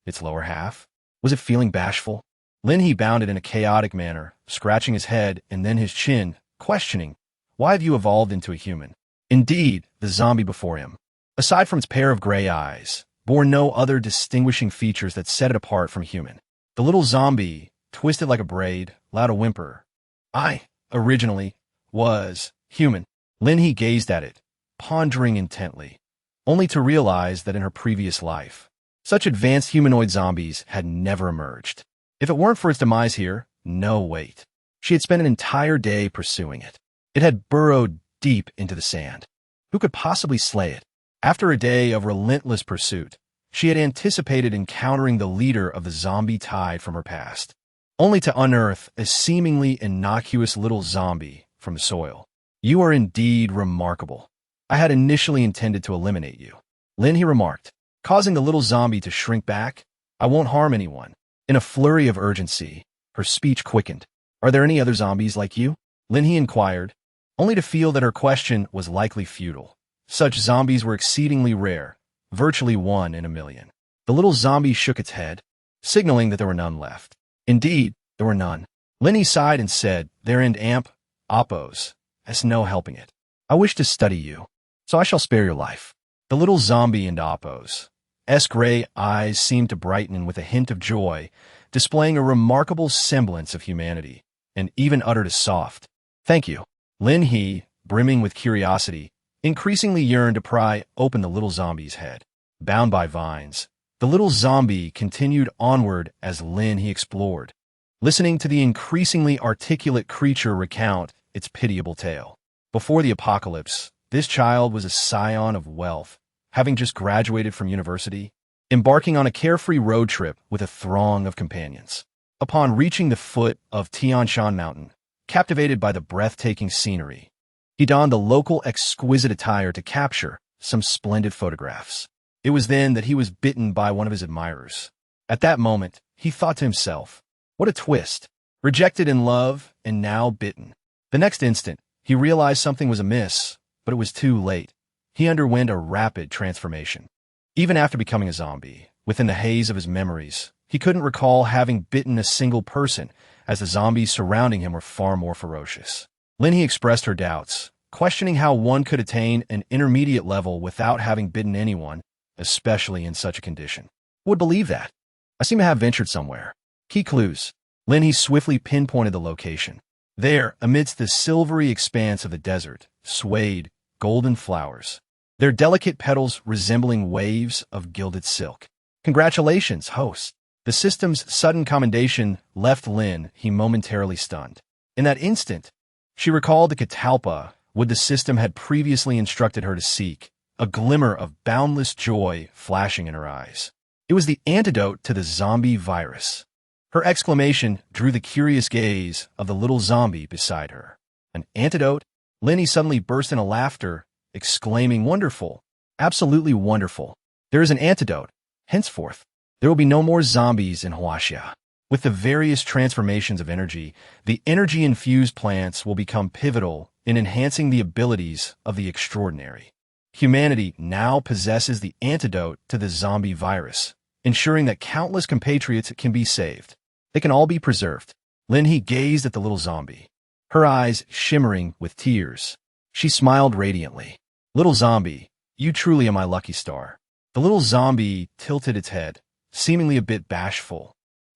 Its lower half? Was it feeling bashful? Lin He bounded in a chaotic manner, scratching his head and then his chin, questioning, "Why have you evolved into a human?" Indeed, the zombie before him, aside from its pair of gray eyes, bore no other distinguishing features that set it apart from human. The little zombie, twisted like a braid, allowed a whimper. "I, originally, was human." Lin He gazed at it, pondering intently. only to realize that in her previous life, such advanced humanoid zombies had never emerged. If it weren't for its demise here, no wait. She had spent an entire day pursuing it. It had burrowed deep into the sand. Who could possibly slay it? After a day of relentless pursuit, she had anticipated encountering the leader of the zombie tide from her past, only to unearth a seemingly innocuous little zombie from the soil. You are indeed remarkable. I had initially intended to eliminate you, Lin He remarked, causing the little zombie to shrink back. I won't harm anyone. In a flurry of urgency, her speech quickened. Are there any other zombies like you? Lin He inquired, only to feel that her question was likely futile. Such zombies were exceedingly rare, virtually 1 in a million. The little zombie shook its head, signaling that there were none left. Indeed, there were none. Lin He sighed and said, There and oppos. There's no helping it. I wish to study you, so I shall spare your life. The little zombie and oppos' gray eyes seemed to brighten with a hint of joy, displaying a remarkable semblance of humanity, and even uttered a soft, Thank you. Lin He, brimming with curiosity, increasingly yearned to pry open the little zombie's head. Bound by vines, the little zombie continued onward as Lin He explored, listening to the increasingly articulate creature recount its pitiable tale. Before the apocalypse, this child was a scion of wealth, having just graduated from university, embarking on a carefree road trip with a throng of companions. Upon reaching the foot of Tian Shan Mountain, captivated by the breathtaking scenery, he donned the local exquisite attire to capture some splendid photographs. It was then that he was bitten by one of his admirers. At that moment, he thought to himself, what a twist. Rejected in love and now bitten. The next instant, he realized something was amiss, but it was too late. He underwent a rapid transformation. Even after becoming a zombie, within the haze of his memories, he couldn't recall having bitten a single person, as the zombies surrounding him were far more ferocious. Lin He expressed her doubts, questioning how one could attain an intermediate level without having bitten anyone, especially in such a condition. Who would believe that? I seem to have ventured somewhere. Key clues. Lin He swiftly pinpointed the location. There, amidst the silvery expanse of the desert, swayed golden flowers, their delicate petals resembling waves of gilded silk. Congratulations, host. The system's sudden commendation left Lin He momentarily stunned. In that instant, she recalled the catalpa would the system had previously instructed her to seek, a glimmer of boundless joy flashing in her eyes. It was the antidote to the zombie virus. Her exclamation drew the curious gaze of the little zombie beside her. An antidote? Lin He suddenly burst into laughter, exclaiming, Wonderful, absolutely wonderful. There is an antidote. Henceforth, there will be no more zombies in Huaxia. With the various transformations of energy, the energy-infused plants will become pivotal in enhancing the abilities of the extraordinary. Humanity now possesses the antidote to the zombie virus, ensuring that countless compatriots can be saved. They can all be preserved. Lin He gazed at the little zombie, her eyes shimmering with tears. She smiled radiantly. Little zombie, you truly are my lucky star. The little zombie tilted its head, seemingly a bit bashful.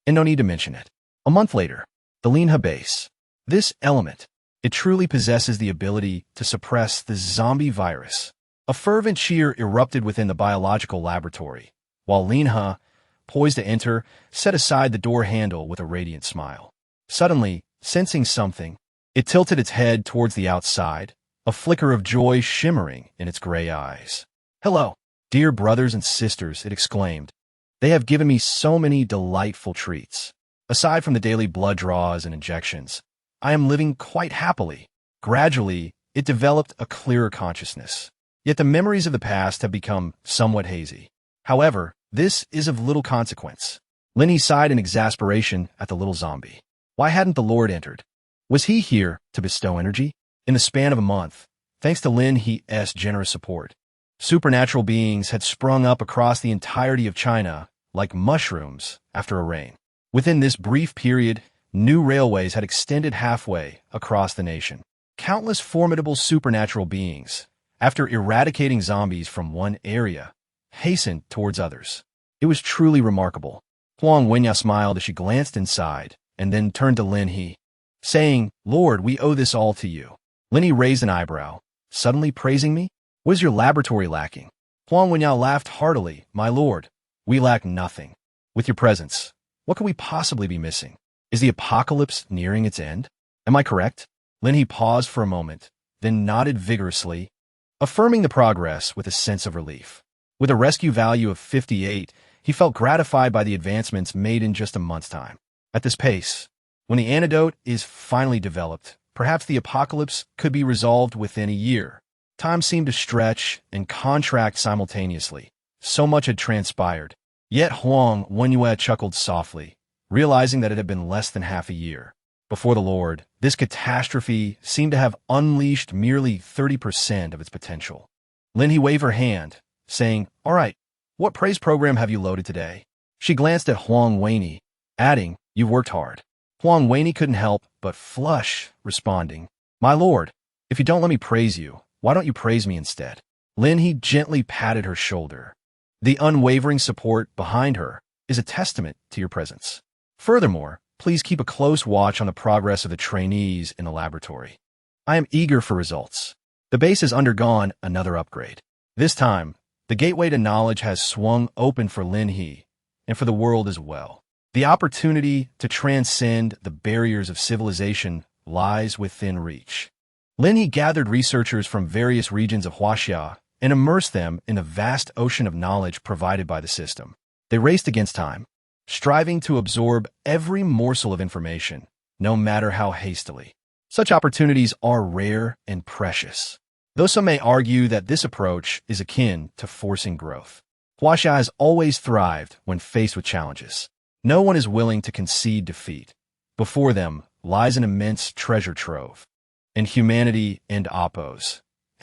And no need to mention it. A month later, the Lin He base. This element, it truly possesses the ability to suppress the zombie virus. A fervent cheer erupted within the biological laboratory, while Lin He, poised to enter, set aside the door handle with a radiant smile. Suddenly, sensing something, it tilted its head towards the outside, a flicker of joy shimmering in its gray eyes. Hello, dear brothers and sisters, it exclaimed. They have given me so many delightful treats. Aside from the daily blood draws and injections, I am living quite happily. Gradually, it developed a clearer consciousness. Yet the memories of the past have become somewhat hazy. However, this is of little consequence. Lin He sighed in exasperation at the little zombie. Why hadn't the Lord entered? Was he here to bestow energy? In the span of a month, thanks to Lin He's generous support, supernatural beings had sprung up across the entirety of China like mushrooms after a rain. Within this brief period, new railways had extended halfway across the nation. Countless formidable supernatural beings, after eradicating zombies from one area, hastened towards others. It was truly remarkable. Huang Wenya smiled as she glanced inside, and then turned to Lin He, saying, Lord, we owe this all to you. Lin He raised an eyebrow, suddenly praising me? What is your laboratory lacking? Huang Wenyao laughed heartily. My lord, we lack nothing. With your presence, what could we possibly be missing? Is the apocalypse nearing its end? Am I correct? Lin He paused for a moment, then nodded vigorously, affirming the progress with a sense of relief. With a rescue value of 58, he felt gratified by the advancements made in just a month's time. At this pace, when the antidote is finally developed, perhaps the apocalypse could be resolved within a year. Time seemed to stretch and contract simultaneously. So much had transpired. Yet Huang Wenyao chuckled softly, realizing that it had been less than half a year. Before the Lord, this catastrophe seemed to have unleashed merely 30% of its potential. Lin He waved her hand, saying, "All right, what praise program have you loaded today?" She glanced at Huang Wenyao, adding, "You've worked hard." Huang Wenyao couldn't help but flush, responding, "My lord, if you don't let me praise you, why don't you praise me instead?" Lin He gently patted her shoulder. "The unwavering support behind her is a testament to your presence. Furthermore, please keep a close watch on the progress of the trainees in the laboratory. I am eager for results." The base has undergone another upgrade. This time, the gateway to knowledge has swung open for Lin He, and for the world as well. The opportunity to transcend the barriers of civilization lies within reach. Lin He gathered researchers from various regions of Huaxia and immersed them in the vast ocean of knowledge provided by the system. They raced against time, striving to absorb every morsel of information, no matter how hastily. Such opportunities are rare and precious, though some may argue that this approach is akin to forcing growth. Huaxia has always thrived when faced with challenges. No one is willing to concede defeat. Before them lies an immense treasure trove. And humanity and Oppo's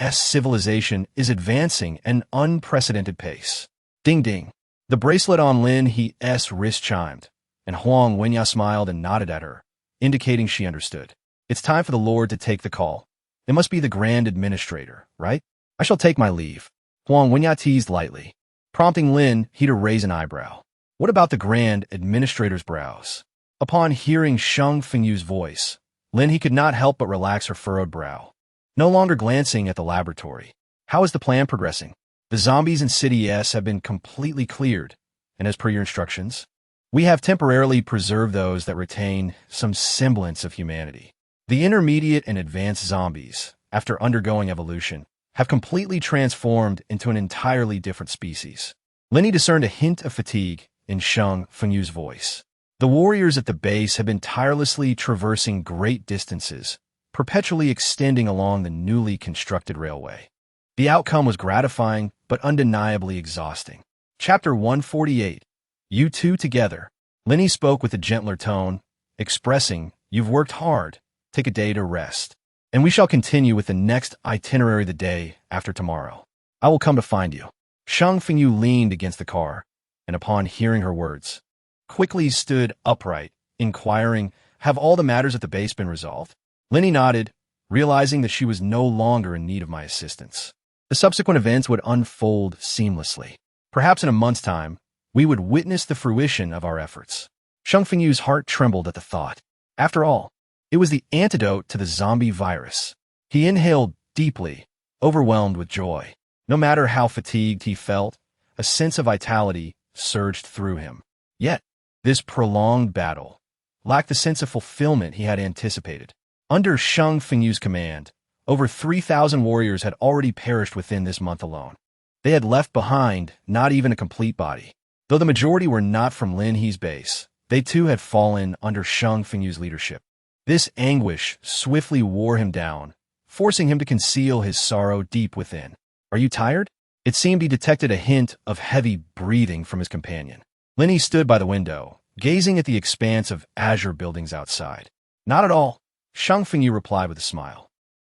civilization is advancing at an unprecedented pace. Ding ding. The bracelet on Lin He's wrist chimed, and Huang Wenyao smiled and nodded at her, indicating she understood. It's time for the Lord to take the call. It must be the Grand Administrator, right? I shall take my leave. Huang Wenyao teased lightly, prompting Lin He to raise an eyebrow. What about the Grand Administrator's brows? Upon hearing Sheng Fengyu's voice, Lin He could not help but relax her furrowed brow. No longer glancing at the laboratory. How is the plan progressing? The zombies in City S have been completely cleared, and as per your instructions, we have temporarily preserved those that retain some semblance of humanity. The intermediate and advanced zombies, after undergoing evolution, have completely transformed into an entirely different species. Lin He discerned a hint of fatigue in Sheng Fengyu's voice. The warriors at the base have been tirelessly traversing great distances, perpetually extending along the newly constructed railway. The outcome was gratifying, but undeniably exhausting. Chapter 148. You two together. Lin He spoke with a gentler tone, expressing, "You've worked hard. Take a day to rest. And we shall continue with the next itinerary the day after tomorrow. I will come to find you." Sheng Fengyu leaned against the car, and upon hearing her words, quickly stood upright, inquiring, "Have all the matters at the base been resolved?" Lin He nodded, realizing that she was no longer in need of my assistance. The subsequent events would unfold seamlessly. Perhaps in a month's time, we would witness the fruition of our efforts. Sheng Fengyu's heart trembled at the thought. After all, it was the antidote to the zombie virus. He inhaled deeply, overwhelmed with joy. No matter how fatigued he felt, a sense of vitality surged through him. Yet, this prolonged battle lacked the sense of fulfillment he had anticipated. Under Sheng Fengyu's command, over 3,000 warriors had already perished within this month alone. They had left behind not even a complete body. Though the majority were not from Lin He's base, they too had fallen under Sheng Fengyu's leadership. This anguish swiftly wore him down, forcing him to conceal his sorrow deep within. "Are you tired?" It seemed he detected a hint of heavy breathing from his companion. Lin He stood by the window, gazing at the expanse of azure buildings outside. "Not at all," Sheng Fengyu replied with a smile.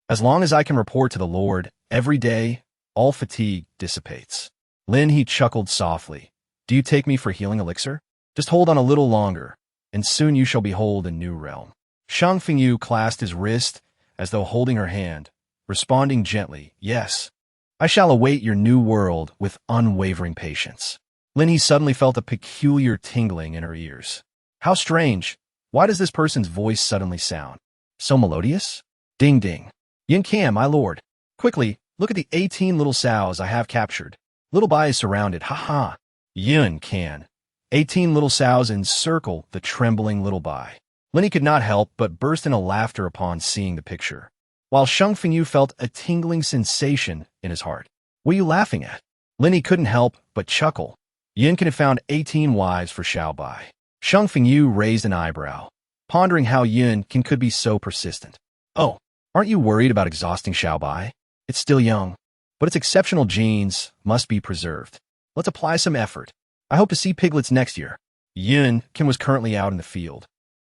"As long as I can report to the Lord every day, all fatigue dissipates." Lin He chuckled softly. "Do you take me for healing elixir? Just hold on a little longer, and soon you shall behold a new realm." Sheng Fengyu clasped his wrist as though holding her hand, responding gently, "Yes, I shall await your new world with unwavering patience." Lin He suddenly felt a peculiar tingling in her ears. How strange! Why does this person's voice suddenly sound so melodious? Ding ding. "Yin Cam, my lord. Quickly, look at the 18 little sows I have captured." Little Bai is surrounded. Ha ha. Yun can. 18 little sows encircle the trembling Little Bai. Lin He could not help but burst into laughter upon seeing the picture, while Shang Fengyu felt a tingling sensation in his heart. What are you laughing at? Lin He couldn't help but chuckle. Yun can have found 18 wives for Xiao Bai. Shang Fengyu raised an eyebrow, pondering how Yun can could be so persistent. Oh, aren't you worried about exhausting Xiao Bai? It's still young, but its exceptional genes must be preserved. Let's apply some effort. I hope to see piglets next year. Yun Kin was currently out in the field,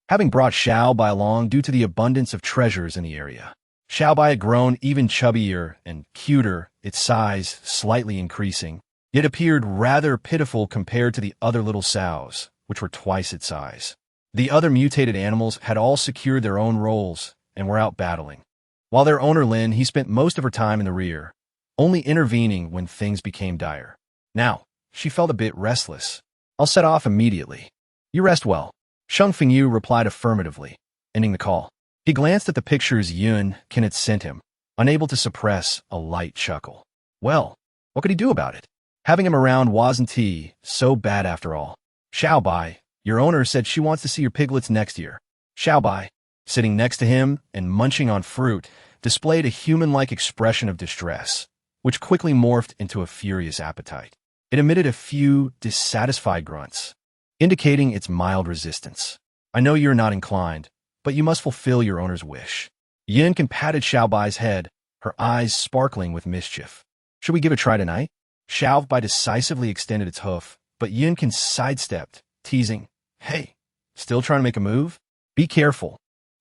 having brought Xiao Bai along due to the abundance of treasures in the area. Xiao Bai had grown even chubbier and cuter, its size slightly increasing, yet appeared rather pitiful compared to the other little sows, which were twice its size. The other mutated animals had all secured their own roles and were out battling, while their owner Lin He spent most of her time in the rear, only intervening when things became dire. Now, she felt a bit restless. I'll set off immediately. You rest well. Shang Fengyu replied affirmatively, ending the call. He glanced at the pictures Yun Kin had sent him, unable to suppress a light chuckle. Well, what could he do about it? Having him around wasn't so bad after all. Xiao Bai, your owner said she wants to see your piglets next year. Xiao Bai, sitting next to him and munching on fruit, displayed a human-like expression of distress, which quickly morphed into a furious appetite. It emitted a few dissatisfied grunts, indicating its mild resistance. I know you're not inclined, but you must fulfill your owner's wish. Yun Kin patted Xiao Bai's head, her eyes sparkling with mischief. Should we give it a try tonight? Xiao Bai decisively extended its hoof, but Yun Kin sidestepped, teasing, Hey, still trying to make a move? Be careful,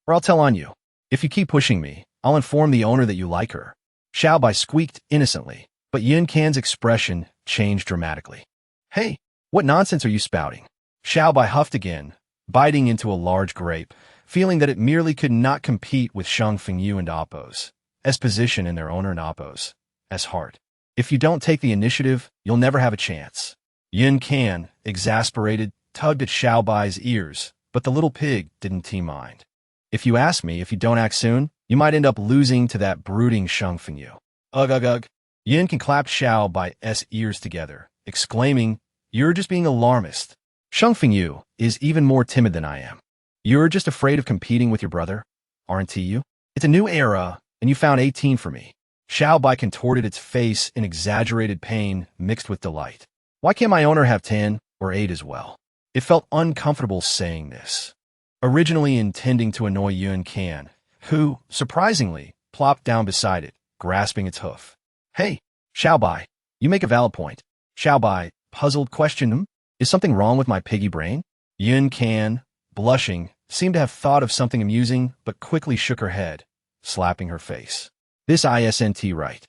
or I'll tell on you. If you keep pushing me, I'll inform the owner that you like her. Xiao Bai squeaked innocently, but Yun Kin's expression changed dramatically. Hey, what nonsense are you spouting? Xiao Bai huffed again, biting into a large grape, feeling that it merely could not compete with Shang Fengyu and Appo's position in their owner and Appo's heart. If you don't take the initiative, you'll never have a chance. Yun Can, exasperated, tugged at Xiao Bai's ears, but the little pig didn't mind. If you ask me, if you don't act soon, you might end up losing to that brooding Shang Fengyu. Ugh, ugh, ugh. Yun Can clapped Xiao Bai's ears together, exclaiming, You're just being alarmist. Shang Fengyu is even more timid than I am. You're just afraid of competing with your brother, aren't you? It's a new era, and you found 18 for me. Xiao Bai contorted its face in exaggerated pain mixed with delight. Why can't my owner have 10 or 8 as well? It felt uncomfortable saying this, originally intending to annoy Yun Can, who, surprisingly, plopped down beside it, grasping its hoof. Hey, Xiao Bai, you make a valid point. Xiao Bai, puzzled, questioned him. Is something wrong with my piggy brain? Yun Can, blushing, seemed to have thought of something amusing, but quickly shook her head, slapping her face. This isn't right.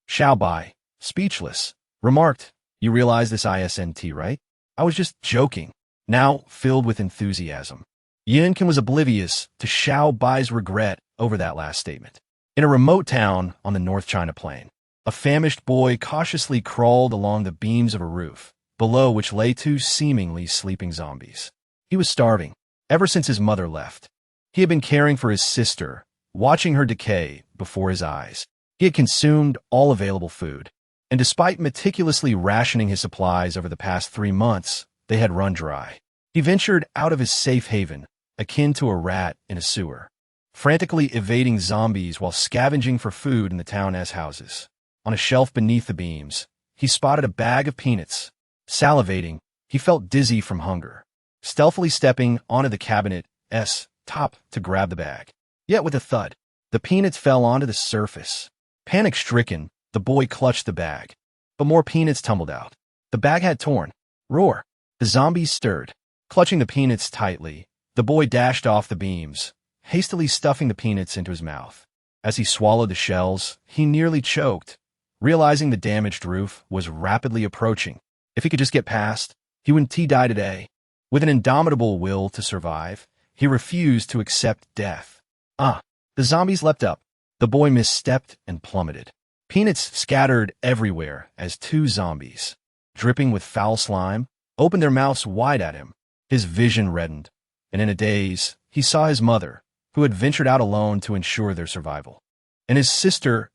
Xiao Bai, speechless, remarked, You realize this isn't right? I was just joking. Now, filled with enthusiasm, Yun Can was oblivious to Xiao Bai's regret over that last statement. In a remote town on the North China Plain, a famished boy cautiously crawled along the beams of a roof, below which lay 2 seemingly sleeping zombies. He was starving, ever since his mother left. He had been caring for his sister, watching her decay before his eyes. He had consumed all available food, and despite meticulously rationing his supplies over the past 3 months, they had run dry. He ventured out of his safe haven, akin to a rat in a sewer, frantically evading zombies while scavenging for food in the town's houses. On a shelf beneath the beams, he spotted a bag of peanuts. Salivating, he felt dizzy from hunger, stealthily stepping onto the cabinet's top to grab the bag. Yet with a thud, the peanuts fell onto the surface. Panic-stricken, the boy clutched the bag, but more peanuts tumbled out. The bag had torn. Roar! The zombies stirred. Clutching the peanuts tightly, the boy dashed off the beams, hastily stuffing the peanuts into his mouth. As he swallowed the shells, he nearly choked, realizing the damaged roof was rapidly approaching. If he could just get past, he wouldn't die today. With an indomitable will to survive, he refused to accept death. The zombies leapt up. The boy misstepped and plummeted. Peanuts scattered everywhere as 2 zombies, dripping with foul slime, opened their mouths wide at him. His vision reddened, and in a daze, he saw his mother, who had ventured out alone to ensure their survival, and his sister's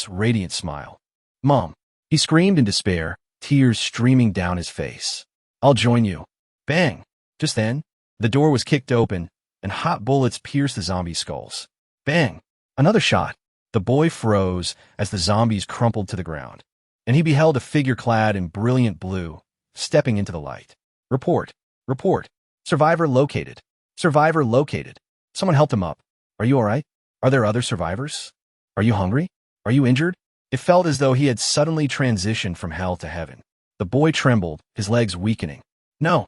radiant smile. Mom, He screamed in despair, tears streaming down his face. I'll join you. Bang! Just then, the door was kicked open, and hot bullets pierced the zombie skulls. Bang! Another shot. The boy froze as the zombies crumpled to the ground, and he beheld a figure clad in brilliant blue, stepping into the light. Report! Report! Survivor located! Survivor located! Someone helped him up. Are you all right? Are there other survivors? Are you hungry? Are you injured? It felt as though he had suddenly transitioned from hell to heaven. The boy trembled, his legs weakening. No,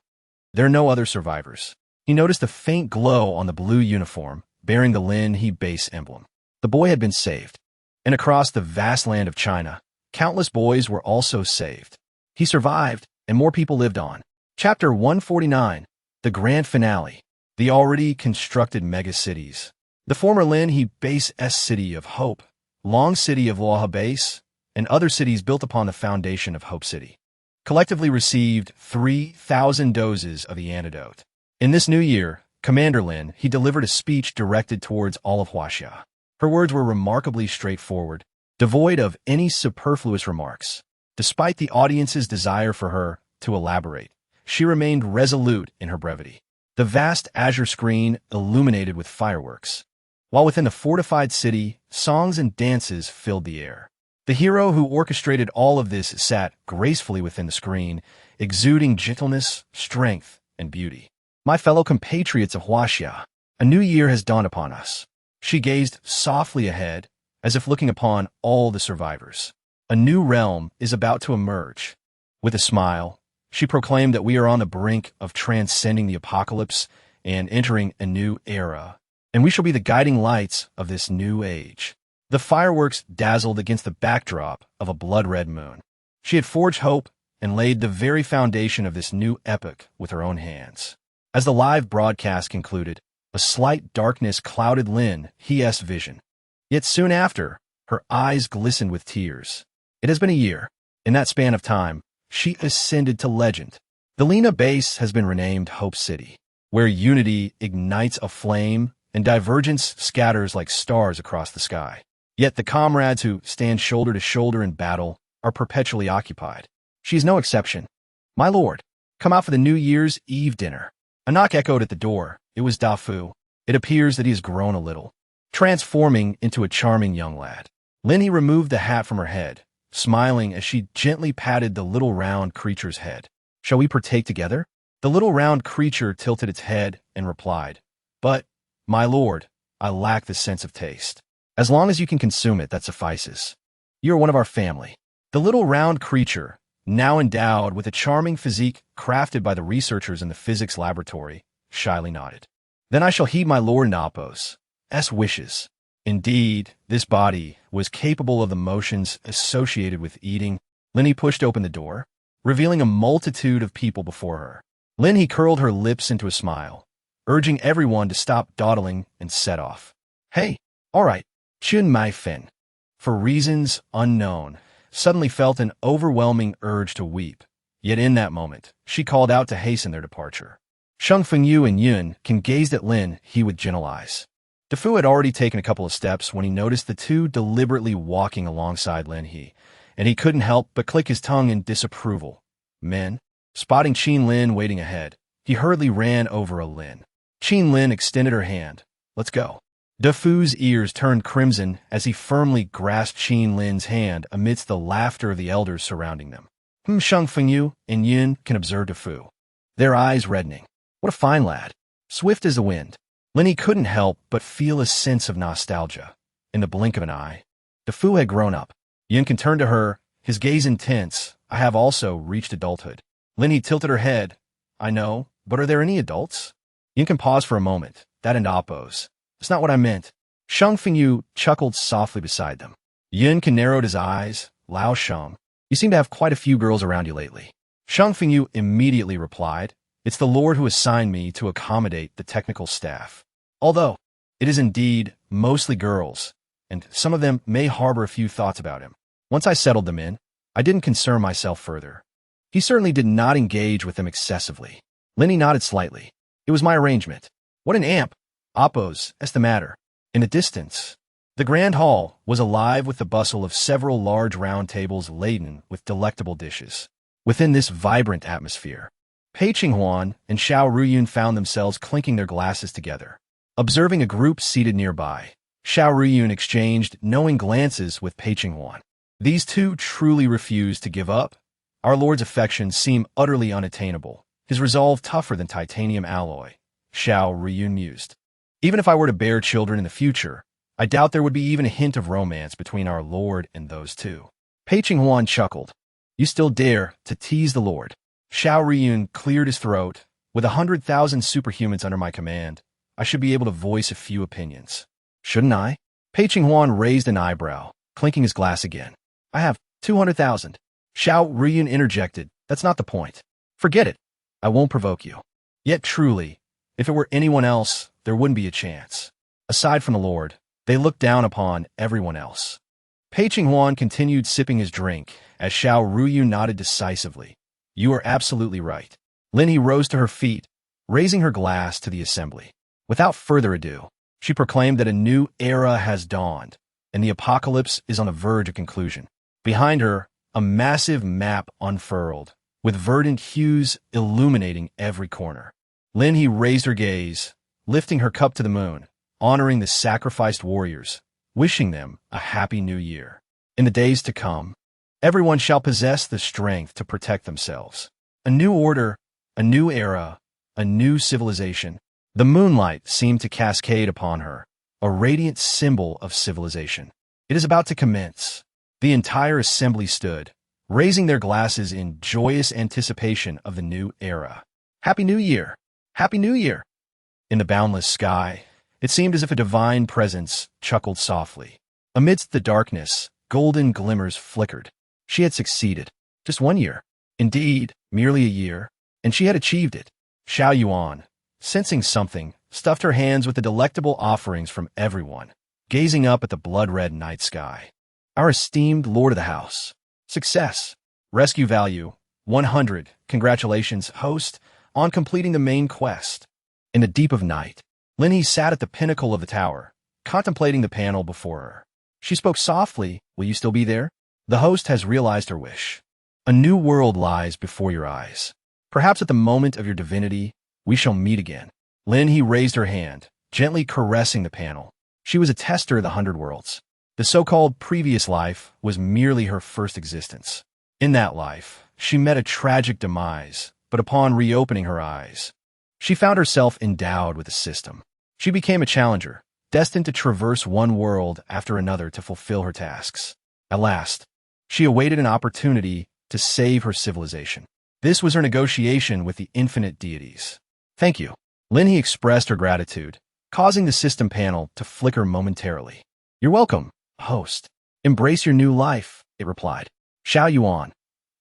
there are no other survivors. He noticed a faint glow on the blue uniform, bearing the Lin He base emblem. The boy had been saved. And across the vast land of China, countless boys were also saved. He survived, and more people lived on. Chapter 149, the grand finale. The already constructed megacities. The former Lin He base.A city of Hope, Long City of Laha Base, and other cities built upon the foundation of Hope City, collectively received 3,000 doses of the antidote. In this new year, Commander Lin He delivered a speech directed towards all of Huaxia. Her words were remarkably straightforward, devoid of any superfluous remarks. Despite the audience's desire for her to elaborate, she remained resolute in her brevity. The vast azure screen illuminated with fireworks, while within the fortified city, songs and dances filled the air. The hero who orchestrated all of this sat gracefully within the screen, exuding gentleness, strength, and beauty. My fellow compatriots of Huaxia, a new year has dawned upon us. She gazed softly ahead, as if looking upon all the survivors. A new realm is about to emerge. With a smile, she proclaimed that we are on the brink of transcending the apocalypse and entering a new era, and we shall be the guiding lights of this new age. The fireworks dazzled against the backdrop of a blood-red moon. She had forged hope and laid the very foundation of this new epoch with her own hands. As the live broadcast concluded, a slight darkness clouded Lin He's vision. Yet soon after, her eyes glistened with tears. It has been a year. In that span of time, she ascended to legend. The Lina base has been renamed Hope City, where unity ignites a flame and divergence scatters like stars across the sky. Yet the comrades who stand shoulder to shoulder in battle are perpetually occupied. She is no exception. My lord, come out for the New Year's Eve dinner. A knock echoed at the door. It was Da Fu. It appears that he has grown a little, transforming into a charming young lad. Lin He removed the hat from her head, smiling as she gently patted the little round creature's head. Shall we partake together? The little round creature tilted its head and replied, But, my lord, I lack the sense of taste. As long as you can consume it, that suffices. You are one of our family. The little round creature, now endowed with a charming physique crafted by the researchers in the physics laboratory, shyly nodded. Then I shall heed my lord Napo's wishes. Indeed, this body was capable of the motions associated with eating. Lin He pushed open the door, revealing a multitude of people before her. Lin He curled her lips into a smile, urging everyone to stop dawdling and set off. Hey, all right, Chun Mai Fen, for reasons unknown, suddenly felt an overwhelming urge to weep. Yet in that moment, she called out to hasten their departure. Sheng Fengyu and Yun Can gazed at Lin He with gentle eyes. Da Fu had already taken a couple of steps when he noticed the two deliberately walking alongside Lin He, and he couldn't help but click his tongue in disapproval. Men, spotting Qin Lin waiting ahead, he hurriedly ran over a Lin. Qin Lin extended her hand. Let's go. Da Fu's ears turned crimson as he firmly grasped Qin Lin's hand amidst the laughter of the elders surrounding them. Sheng Fengyu and Yun Can observe Da Fu, their eyes reddening. What a fine lad. Swift as the wind. Lin He couldn't help but feel a sense of nostalgia. In the blink of an eye, Da Fu had grown up. Yun Can turned to her, his gaze intense. I have also reached adulthood. Lin He tilted her head. I know, but are there any adults? Yun Can paused for a moment. That and Apo's. It's not what I meant. Sheng Fengyu chuckled softly beside them. Yun Can narrowed his eyes. Lao Sheng, you seem to have quite a few girls around you lately. Sheng Fengyu immediately replied, It's the Lord who assigned me to accommodate the technical staff. Although, it is indeed mostly girls, and some of them may harbor a few thoughts about him. Once I settled them in, I didn't concern myself further. He certainly did not engage with them excessively. Lin He nodded slightly. It was my arrangement. What an amp! Apo's, that's the matter. In the distance, The grand hall was alive with the bustle of several large round tables laden with delectable dishes. Within this vibrant atmosphere, Pei Qinghuan and Xiao Ruyun found themselves clinking their glasses together. Observing a group seated nearby, Xiao Ruyun exchanged knowing glances with Pei Qinghuan. These two truly refused to give up. Our Lord's affections seem utterly unattainable, his resolve tougher than titanium alloy, Xiao Ruyun mused. Even if I were to bear children in the future, I doubt there would be even a hint of romance between our Lord and those two. Pei Qinghuan chuckled. You still dare to tease the Lord. Xiao Ruyun cleared his throat. With 100,000 superhumans under my command, I should be able to voice a few opinions. Shouldn't I? Pei Qinghuan raised an eyebrow, clinking his glass again. I have 200,000. Xiao Ruyun interjected. That's not the point. Forget it. I won't provoke you. Yet truly, if it were anyone else, there wouldn't be a chance. Aside from the Lord, they looked down upon everyone else. Pei Qinghuan continued sipping his drink as Xiao Ruyun nodded decisively. You are absolutely right. Lin He rose to her feet, raising her glass to the assembly. Without further ado, she proclaimed that a new era has dawned, and the apocalypse is on the verge of conclusion. Behind her, a massive map unfurled, with verdant hues illuminating every corner. Lin He raised her gaze, lifting her cup to the moon, honoring the sacrificed warriors, wishing them a happy new year. In the days to come, everyone shall possess the strength to protect themselves. A new order, a new era, a new civilization. The moonlight seemed to cascade upon her, a radiant symbol of civilization. It is about to commence. The entire assembly stood, raising their glasses in joyous anticipation of the new era. Happy New Year! Happy New Year! In the boundless sky, it seemed as if a divine presence chuckled softly. Amidst the darkness, golden glimmers flickered. She had succeeded. Just 1 year. Indeed, merely a year. And she had achieved it. Xiao Yuan, sensing something, stuffed her hands with the delectable offerings from everyone, gazing up at the blood-red night sky. Our esteemed Lord of the House. Success. Rescue value. 100. Congratulations, host, on completing the main quest. In the deep of night, Lin He sat at the pinnacle of the tower, contemplating the panel before her. She spoke softly. Will you still be there? The host has realized her wish. A new world lies before your eyes. Perhaps at the moment of your divinity, we shall meet again. Lin He raised her hand, gently caressing the panel. She was a tester of the 100 worlds. The so-called previous life was merely her first existence. In that life, she met a tragic demise, but upon reopening her eyes, she found herself endowed with a system. She became a challenger, destined to traverse one world after another to fulfill her tasks. At last, she awaited an opportunity to save her civilization. This was her negotiation with the infinite deities. Thank you. Lin He expressed her gratitude, causing the system panel to flicker momentarily. You're welcome, host. Embrace your new life, it replied. Xiao Yuan,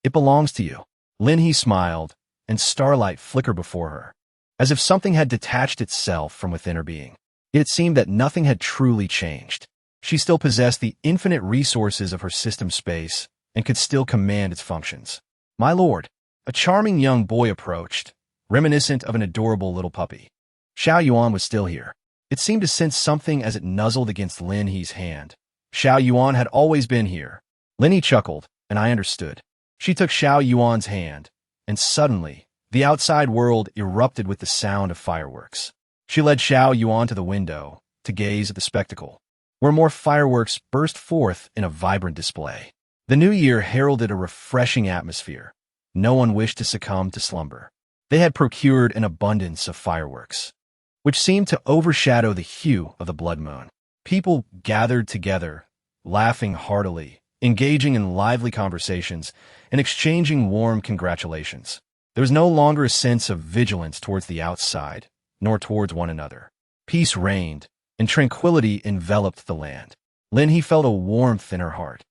it belongs to you. Lin He smiled, and starlight flickered before her, as if something had detached itself from within her being. It seemed that nothing had truly changed. She still possessed the infinite resources of her system space and could still command its functions. My lord, a charming young boy approached, reminiscent of an adorable little puppy. Xiao Yuan was still here. It seemed to sense something as it nuzzled against Lin He's hand. Xiao Yuan had always been here. Lin He chuckled, and I understood. She took Xiao Yuan's hand, and suddenly, the outside world erupted with the sound of fireworks. She led Xiao Yuan to the window to gaze at the spectacle, where more fireworks burst forth in a vibrant display. The new year heralded a refreshing atmosphere. No one wished to succumb to slumber. They had procured an abundance of fireworks, which seemed to overshadow the hue of the blood moon. People gathered together, laughing heartily, engaging in lively conversations, and exchanging warm congratulations. There was no longer a sense of vigilance towards the outside, nor towards one another. Peace reigned, and tranquility enveloped the land. Lin He felt a warmth in her heart,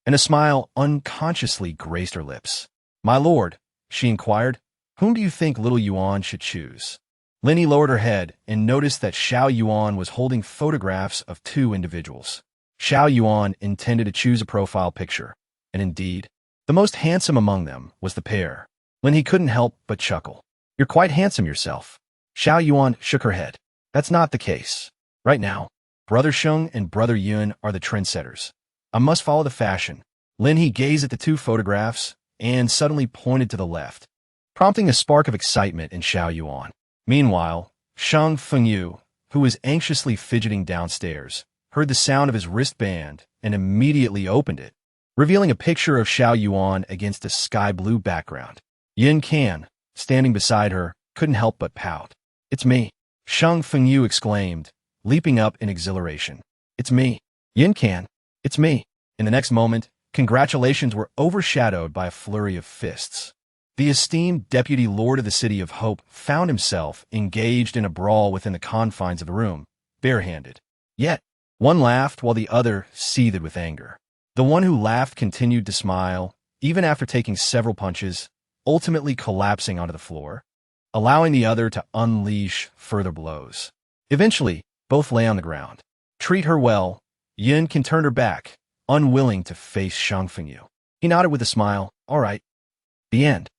and a smile unconsciously graced her lips. My lord, she inquired, whom do you think little Yuan should choose? Lin He lowered her head and noticed that Xiao Yuan was holding photographs of two individuals. Xiao Yuan intended to choose a profile picture, and indeed, the most handsome among them was the pair. Lin He couldn't help but chuckle. You're quite handsome yourself. Xiao Yuan shook her head. That's not the case. Right now, Brother Sheng and Brother Yun are the trendsetters. I must follow the fashion. Lin He gazed at the two photographs and suddenly pointed to the left, prompting a spark of excitement in Xiao Yuan. Meanwhile, Shang Fengyu, who was anxiously fidgeting downstairs, heard the sound of his wristband and immediately opened it, revealing a picture of Xiao Yuan against a sky-blue background. Yin Can, standing beside her, couldn't help but pout. "It's me," Shang Fengyu exclaimed, leaping up in exhilaration. "It's me. Yin Can. It's me." In the next moment, congratulations were overshadowed by a flurry of fists. The esteemed Deputy Lord of the City of Hope found himself engaged in a brawl within the confines of the room, barehanded. Yet, one laughed while the other seethed with anger. The one who laughed continued to smile, even after taking several punches, ultimately collapsing onto the floor, allowing the other to unleash further blows. Eventually, both lay on the ground. "Treat her well." Yin Can turned her back, unwilling to face Shang Fengyu. He nodded with a smile. "All right." The end.